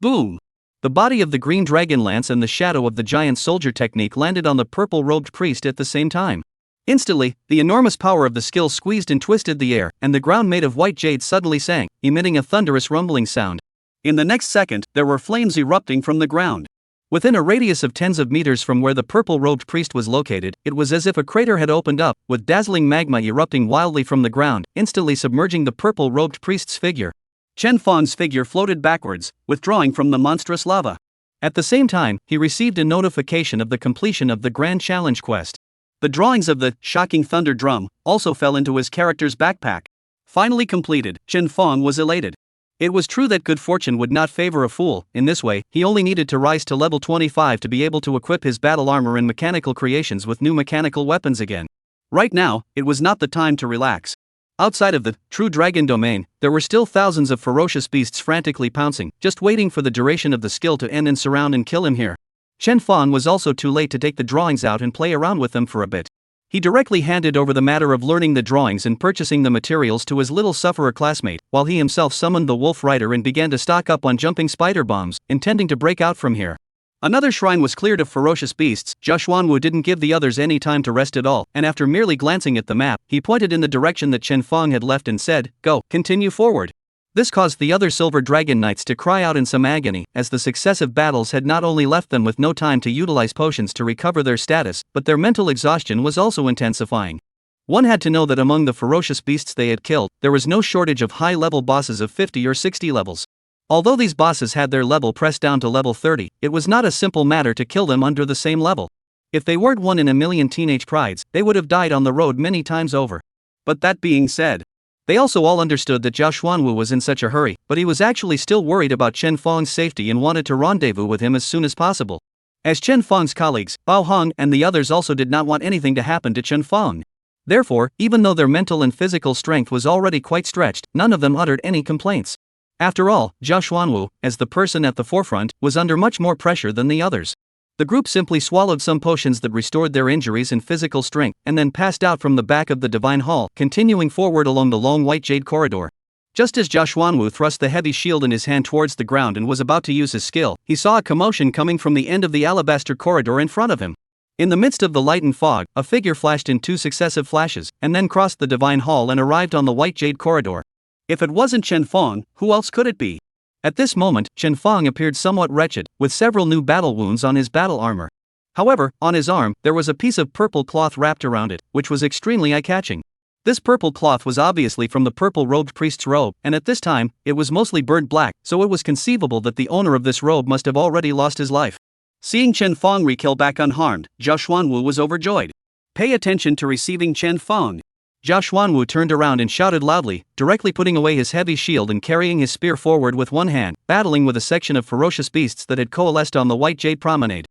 Boom! The body of the green dragon lance and the shadow of the giant soldier technique landed on the purple-robed priest at the same time. Instantly, the enormous power of the skill squeezed and twisted the air, and the ground made of white jade suddenly sank, emitting a thunderous rumbling sound. In the next second, there were flames erupting from the ground. Within a radius of tens of meters from where the purple-robed priest was located, it was as if a crater had opened up, with dazzling magma erupting wildly from the ground, instantly submerging the purple-robed priest's figure. Chen Feng's figure floated backwards, withdrawing from the monstrous lava. At the same time, he received a notification of the completion of the Grand Challenge quest. The drawings of the shocking thunder drum also fell into his character's backpack. Finally completed, Chen Feng was elated. It was true that good fortune would not favor a fool. In this way, he only needed to rise to level 25 to be able to equip his battle armor and mechanical creations with new mechanical weapons again. Right now, it was not the time to relax. Outside of the true dragon domain, there were still thousands of ferocious beasts frantically pouncing, just waiting for the duration of the skill to end and surround and kill him here. Chen Feng was also too late to take the drawings out and play around with them for a bit. He directly handed over the matter of learning the drawings and purchasing the materials to his little sufferer classmate, while he himself summoned the wolf rider and began to stock up on jumping spider bombs, intending to break out from here. Another shrine was cleared of ferocious beasts. Zhao Xuanwu didn't give the others any time to rest at all, and after merely glancing at the map, he pointed in the direction that Chen Feng had left and said, "Go, continue forward." This caused the other Silver Dragon Knights to cry out in some agony, as the successive battles had not only left them with no time to utilize potions to recover their status, but their mental exhaustion was also intensifying. One had to know that among the ferocious beasts they had killed, there was no shortage of high-level bosses of 50 or 60 levels. Although these bosses had their level pressed down to level 30, it was not a simple matter to kill them under the same level. If they weren't one in a million teenage prides, they would have died on the road many times over. But that being said, they also all understood that Zhao Xuanwu was in such a hurry, but he was actually still worried about Chen Feng's safety and wanted to rendezvous with him as soon as possible. As Chen Feng's colleagues, Bao Hong and the others also did not want anything to happen to Chen Feng. Therefore, even though their mental and physical strength was already quite stretched, none of them uttered any complaints. After all, Zhao Xuanwu, as the person at the forefront, was under much more pressure than the others. The group simply swallowed some potions that restored their injuries and physical strength, and then passed out from the back of the Divine Hall, continuing forward along the long white jade corridor. Just as Zhao Xuanwu thrust the heavy shield in his hand towards the ground and was about to use his skill, he saw a commotion coming from the end of the alabaster corridor in front of him. In the midst of the light and fog, a figure flashed in 2 successive flashes, and then crossed the Divine Hall and arrived on the white jade corridor. If it wasn't Chen Feng, who else could it be? At this moment, Chen Feng appeared somewhat wretched, with several new battle wounds on his battle armor. However, on his arm, there was a piece of purple cloth wrapped around it, which was extremely eye-catching. This purple cloth was obviously from the purple-robed priest's robe, and at this time, it was mostly burnt black, so it was conceivable that the owner of this robe must have already lost his life. Seeing Chen Feng re-kill back unharmed, Zhao Xuanwu was overjoyed. Pay attention to receiving Chen Feng. Zhao Xuanwu turned around and shouted loudly, directly putting away his heavy shield and carrying his spear forward with one hand, battling with a section of ferocious beasts that had coalesced on the white jade promenade.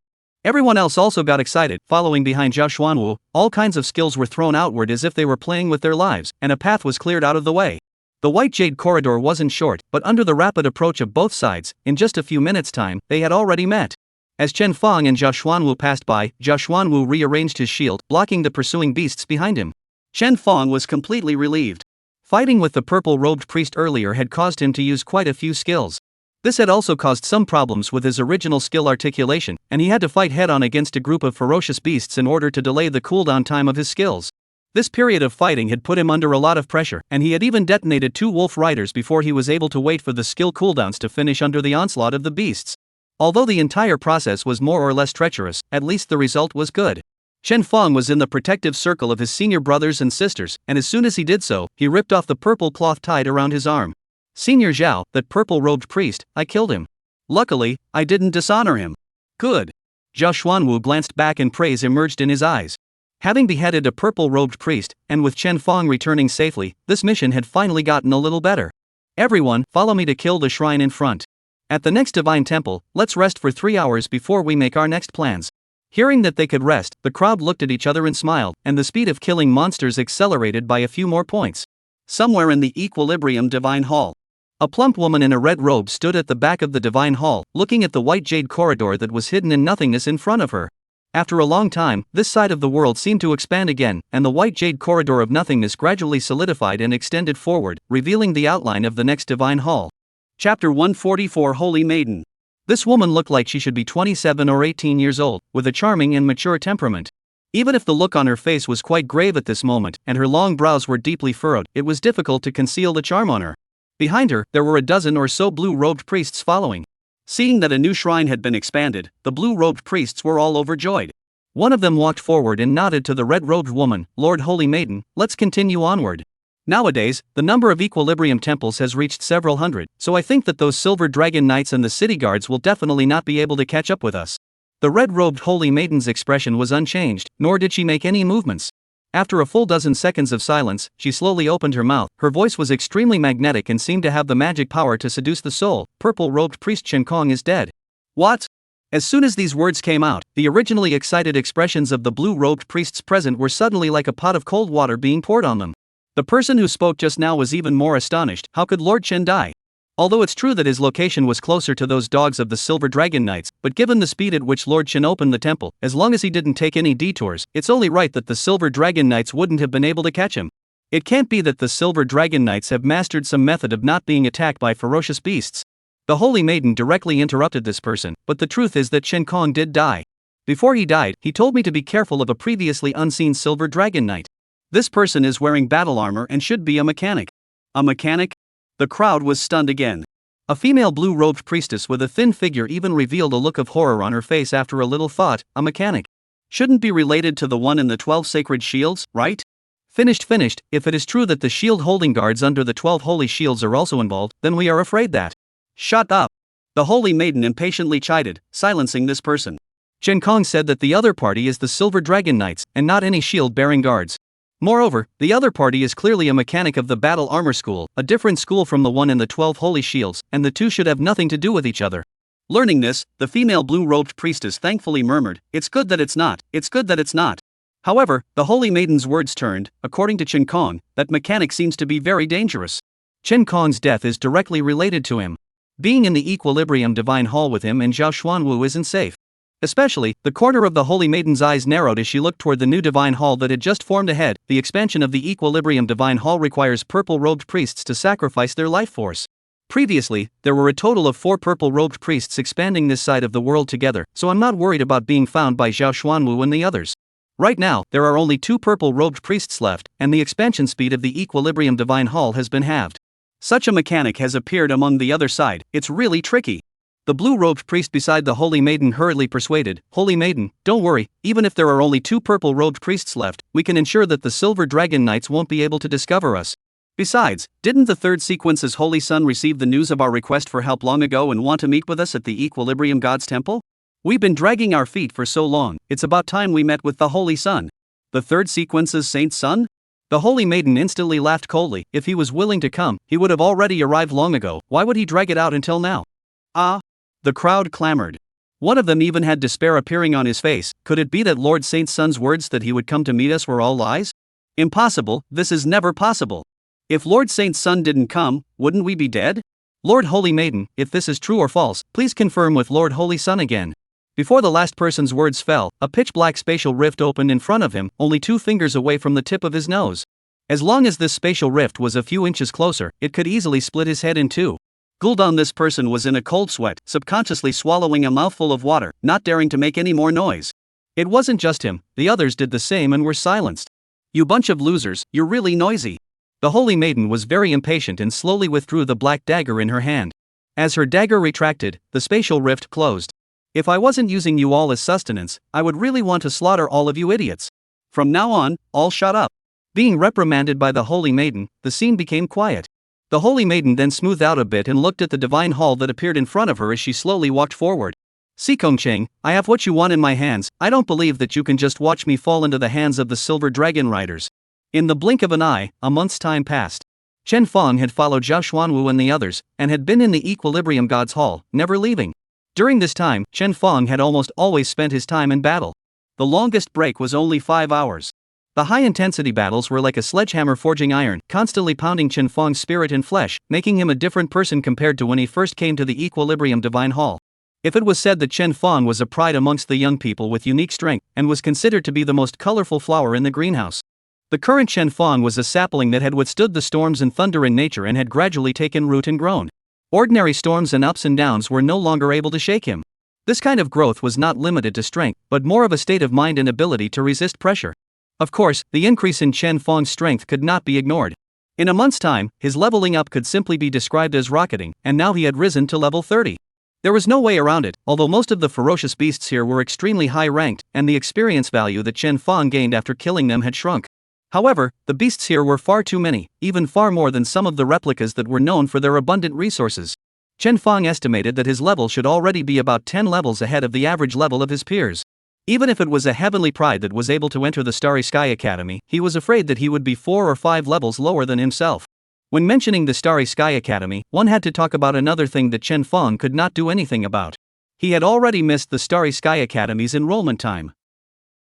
Everyone else also got excited, following behind Zhao Xuanwu. All kinds of skills were thrown outward as if they were playing with their lives, and a path was cleared out of the way. The white jade corridor wasn't short, but under the rapid approach of both sides, in just a few minutes' time, they had already met. As Chen Feng and Zhao Xuanwu passed by, Zhao Xuanwu rearranged his shield, blocking the pursuing beasts behind him. Chen Feng was completely relieved. Fighting with the purple-robed priest earlier had caused him to use quite a few skills. This had also caused some problems with his original skill articulation, and he had to fight head-on against a group of ferocious beasts in order to delay the cooldown time of his skills. This period of fighting had put him under a lot of pressure, and he had even detonated 2 wolf riders before he was able to wait for the skill cooldowns to finish under the onslaught of the beasts. Although the entire process was more or less treacherous, at least the result was good. Chen Feng was in the protective circle of his senior brothers and sisters, and as soon as he did so, he ripped off the purple cloth tied around his arm. Senior Zhao, that purple-robed priest, I killed him. Luckily, I didn't dishonor him. Good. Zhao Xuanwu glanced back and praise emerged in his eyes. Having beheaded a purple-robed priest, and with Chen Feng returning safely, this mission had finally gotten a little better. Everyone, follow me to kill the shrine in front. At the next divine temple, let's rest for 3 hours before we make our next plans. Hearing that they could rest, the crowd looked at each other and smiled, and the speed of killing monsters accelerated by a few more points. Somewhere in the Equilibrium Divine Hall, a plump woman in a red robe stood at the back of the Divine Hall, looking at the white jade corridor that was hidden in nothingness in front of her. After a long time, this side of the world seemed to expand again, and the white jade corridor of nothingness gradually solidified and extended forward, revealing the outline of the next Divine Hall. Chapter 144 Holy Maiden. This woman looked like she should be 27 or 18 years old, with a charming and mature temperament. Even if the look on her face was quite grave at this moment, and her long brows were deeply furrowed, it was difficult to conceal the charm on her. Behind her, there were a dozen or so blue-robed priests following. Seeing that a new shrine had been expanded, the blue-robed priests were all overjoyed. One of them walked forward and nodded to the red-robed woman, Lord Holy Maiden, let's continue onward. Nowadays, the number of Equilibrium temples has reached several hundred, so I think that those silver dragon knights and the city guards will definitely not be able to catch up with us. The red-robed Holy Maiden's expression was unchanged, nor did she make any movements. After a full dozen seconds of silence, she slowly opened her mouth. Her voice was extremely magnetic and seemed to have the magic power to seduce the soul. Purple-robed priest Chen Kong is dead. What? As soon as these words came out, the originally excited expressions of the blue-robed priests present were suddenly like a pot of cold water being poured on them. The person who spoke just now was even more astonished. How could Lord Chen die? Although it's true that his location was closer to those dogs of the Silver Dragon Knights, but given the speed at which Lord Chen opened the temple, as long as he didn't take any detours, it's only right that the Silver Dragon Knights wouldn't have been able to catch him. It can't be that the Silver Dragon Knights have mastered some method of not being attacked by ferocious beasts. The Holy Maiden directly interrupted this person, but the truth is that Chen Kong did die. Before he died, he told me to be careful of a previously unseen Silver Dragon Knight. This person is wearing battle armor and should be a mechanic. A mechanic? The crowd was stunned again. A female blue-robed priestess with a thin figure even revealed a look of horror on her face after a little thought. A mechanic. Shouldn't be related to the one in the 12 sacred shields, right? Finished. If it is true that the shield-holding guards under the 12 holy shields are also involved, then we are afraid that. Shut up! The Holy Maiden impatiently chided, silencing this person. Chen Kong said that the other party is the Silver Dragon Knights, and not any shield-bearing guards. Moreover, the other party is clearly a mechanic of the Battle Armor School, a different school from the one in the 12 Holy Shields, and the two should have nothing to do with each other. Learning this, the female blue-robed priestess thankfully murmured, it's good that it's not. However, the Holy Maiden's words turned, according to Chen Kong, that mechanic seems to be very dangerous. Chen Kong's death is directly related to him. Being in the Equilibrium Divine Hall with him and Zhao Xuanwu isn't safe. Especially, the corner of the Holy Maiden's eyes narrowed as she looked toward the new Divine Hall that had just formed ahead. The expansion of the Equilibrium Divine Hall requires purple-robed priests to sacrifice their life force. Previously, there were a total of 4 purple-robed priests expanding this side of the world together, so I'm not worried about being found by Zhao Xuanwu and the others. Right now, there are only 2 purple-robed priests left, and the expansion speed of the Equilibrium Divine Hall has been halved. Such a mechanic has appeared among the other side. It's really tricky. The blue-robed priest beside the Holy Maiden hurriedly persuaded, Holy Maiden, don't worry, even if there are only 2 purple-robed priests left, we can ensure that the Silver Dragon Knights won't be able to discover us. Besides, didn't the third sequence's Holy Son receive the news of our request for help long ago and want to meet with us at the Equilibrium God's Temple? We've been dragging our feet for so long, it's about time we met with the Holy Son. The third sequence's Saint's Son? The Holy Maiden instantly laughed coldly. If he was willing to come, he would have already arrived long ago. Why would he drag it out until now? The crowd clamored. One of them even had despair appearing on his face. Could it be that Lord Saint's son's words that he would come to meet us were all lies? Impossible, this is never possible. If Lord Saint's son didn't come, wouldn't we be dead? Lord Holy Maiden, if this is true or false, please confirm with Lord Holy Son again. Before the last person's words fell, a pitch-black spatial rift opened in front of him, only 2 fingers away from the tip of his nose. As long as this spatial rift was a few inches closer, it could easily split his head in 2. Gul'dan, this person was in a cold sweat, subconsciously swallowing a mouthful of water, not daring to make any more noise. It wasn't just him, the others did the same and were silenced. You bunch of losers, you're really noisy. The holy maiden was very impatient and slowly withdrew the black dagger in her hand. As her dagger retracted, the spatial rift closed. If I wasn't using you all as sustenance, I would really want to slaughter all of you idiots. From now on, all shut up. Being reprimanded by the holy maiden, the scene became quiet. The holy maiden then smoothed out a bit and looked at the divine hall that appeared in front of her as she slowly walked forward. Sikongcheng, I have what you want in my hands. I don't believe that you can just watch me fall into the hands of the silver dragon riders. In the blink of an eye, a month's time passed. Chen Feng had followed Zhao Xuanwu and the others, and had been in the Equilibrium God's Hall, never leaving. During this time, Chen Feng had almost always spent his time in battle. The longest break was only 5 hours. The high-intensity battles were like a sledgehammer forging iron, constantly pounding Chen Feng's spirit and flesh, making him a different person compared to when he first came to the Equilibrium Divine Hall. If it was said that Chen Feng was a pride amongst the young people with unique strength, and was considered to be the most colorful flower in the greenhouse, the current Chen Feng was a sapling that had withstood the storms and thunder in nature and had gradually taken root and grown. Ordinary storms and ups and downs were no longer able to shake him. This kind of growth was not limited to strength, but more of a state of mind and ability to resist pressure. Of course, the increase in Chen Feng's strength could not be ignored. In a month's time, his leveling up could simply be described as rocketing, and now he had risen to level 30. There was no way around it, although most of the ferocious beasts here were extremely high ranked, and the experience value that Chen Feng gained after killing them had shrunk. However, the beasts here were far too many, even far more than some of the replicas that were known for their abundant resources. Chen Feng estimated that his level should already be about 10 levels ahead of the average level of his peers. Even if it was a heavenly pride that was able to enter the Starry Sky Academy, he was afraid that he would be 4 or 5 levels lower than himself. When mentioning the Starry Sky Academy, one had to talk about another thing that Chen Feng could not do anything about. He had already missed the Starry Sky Academy's enrollment time.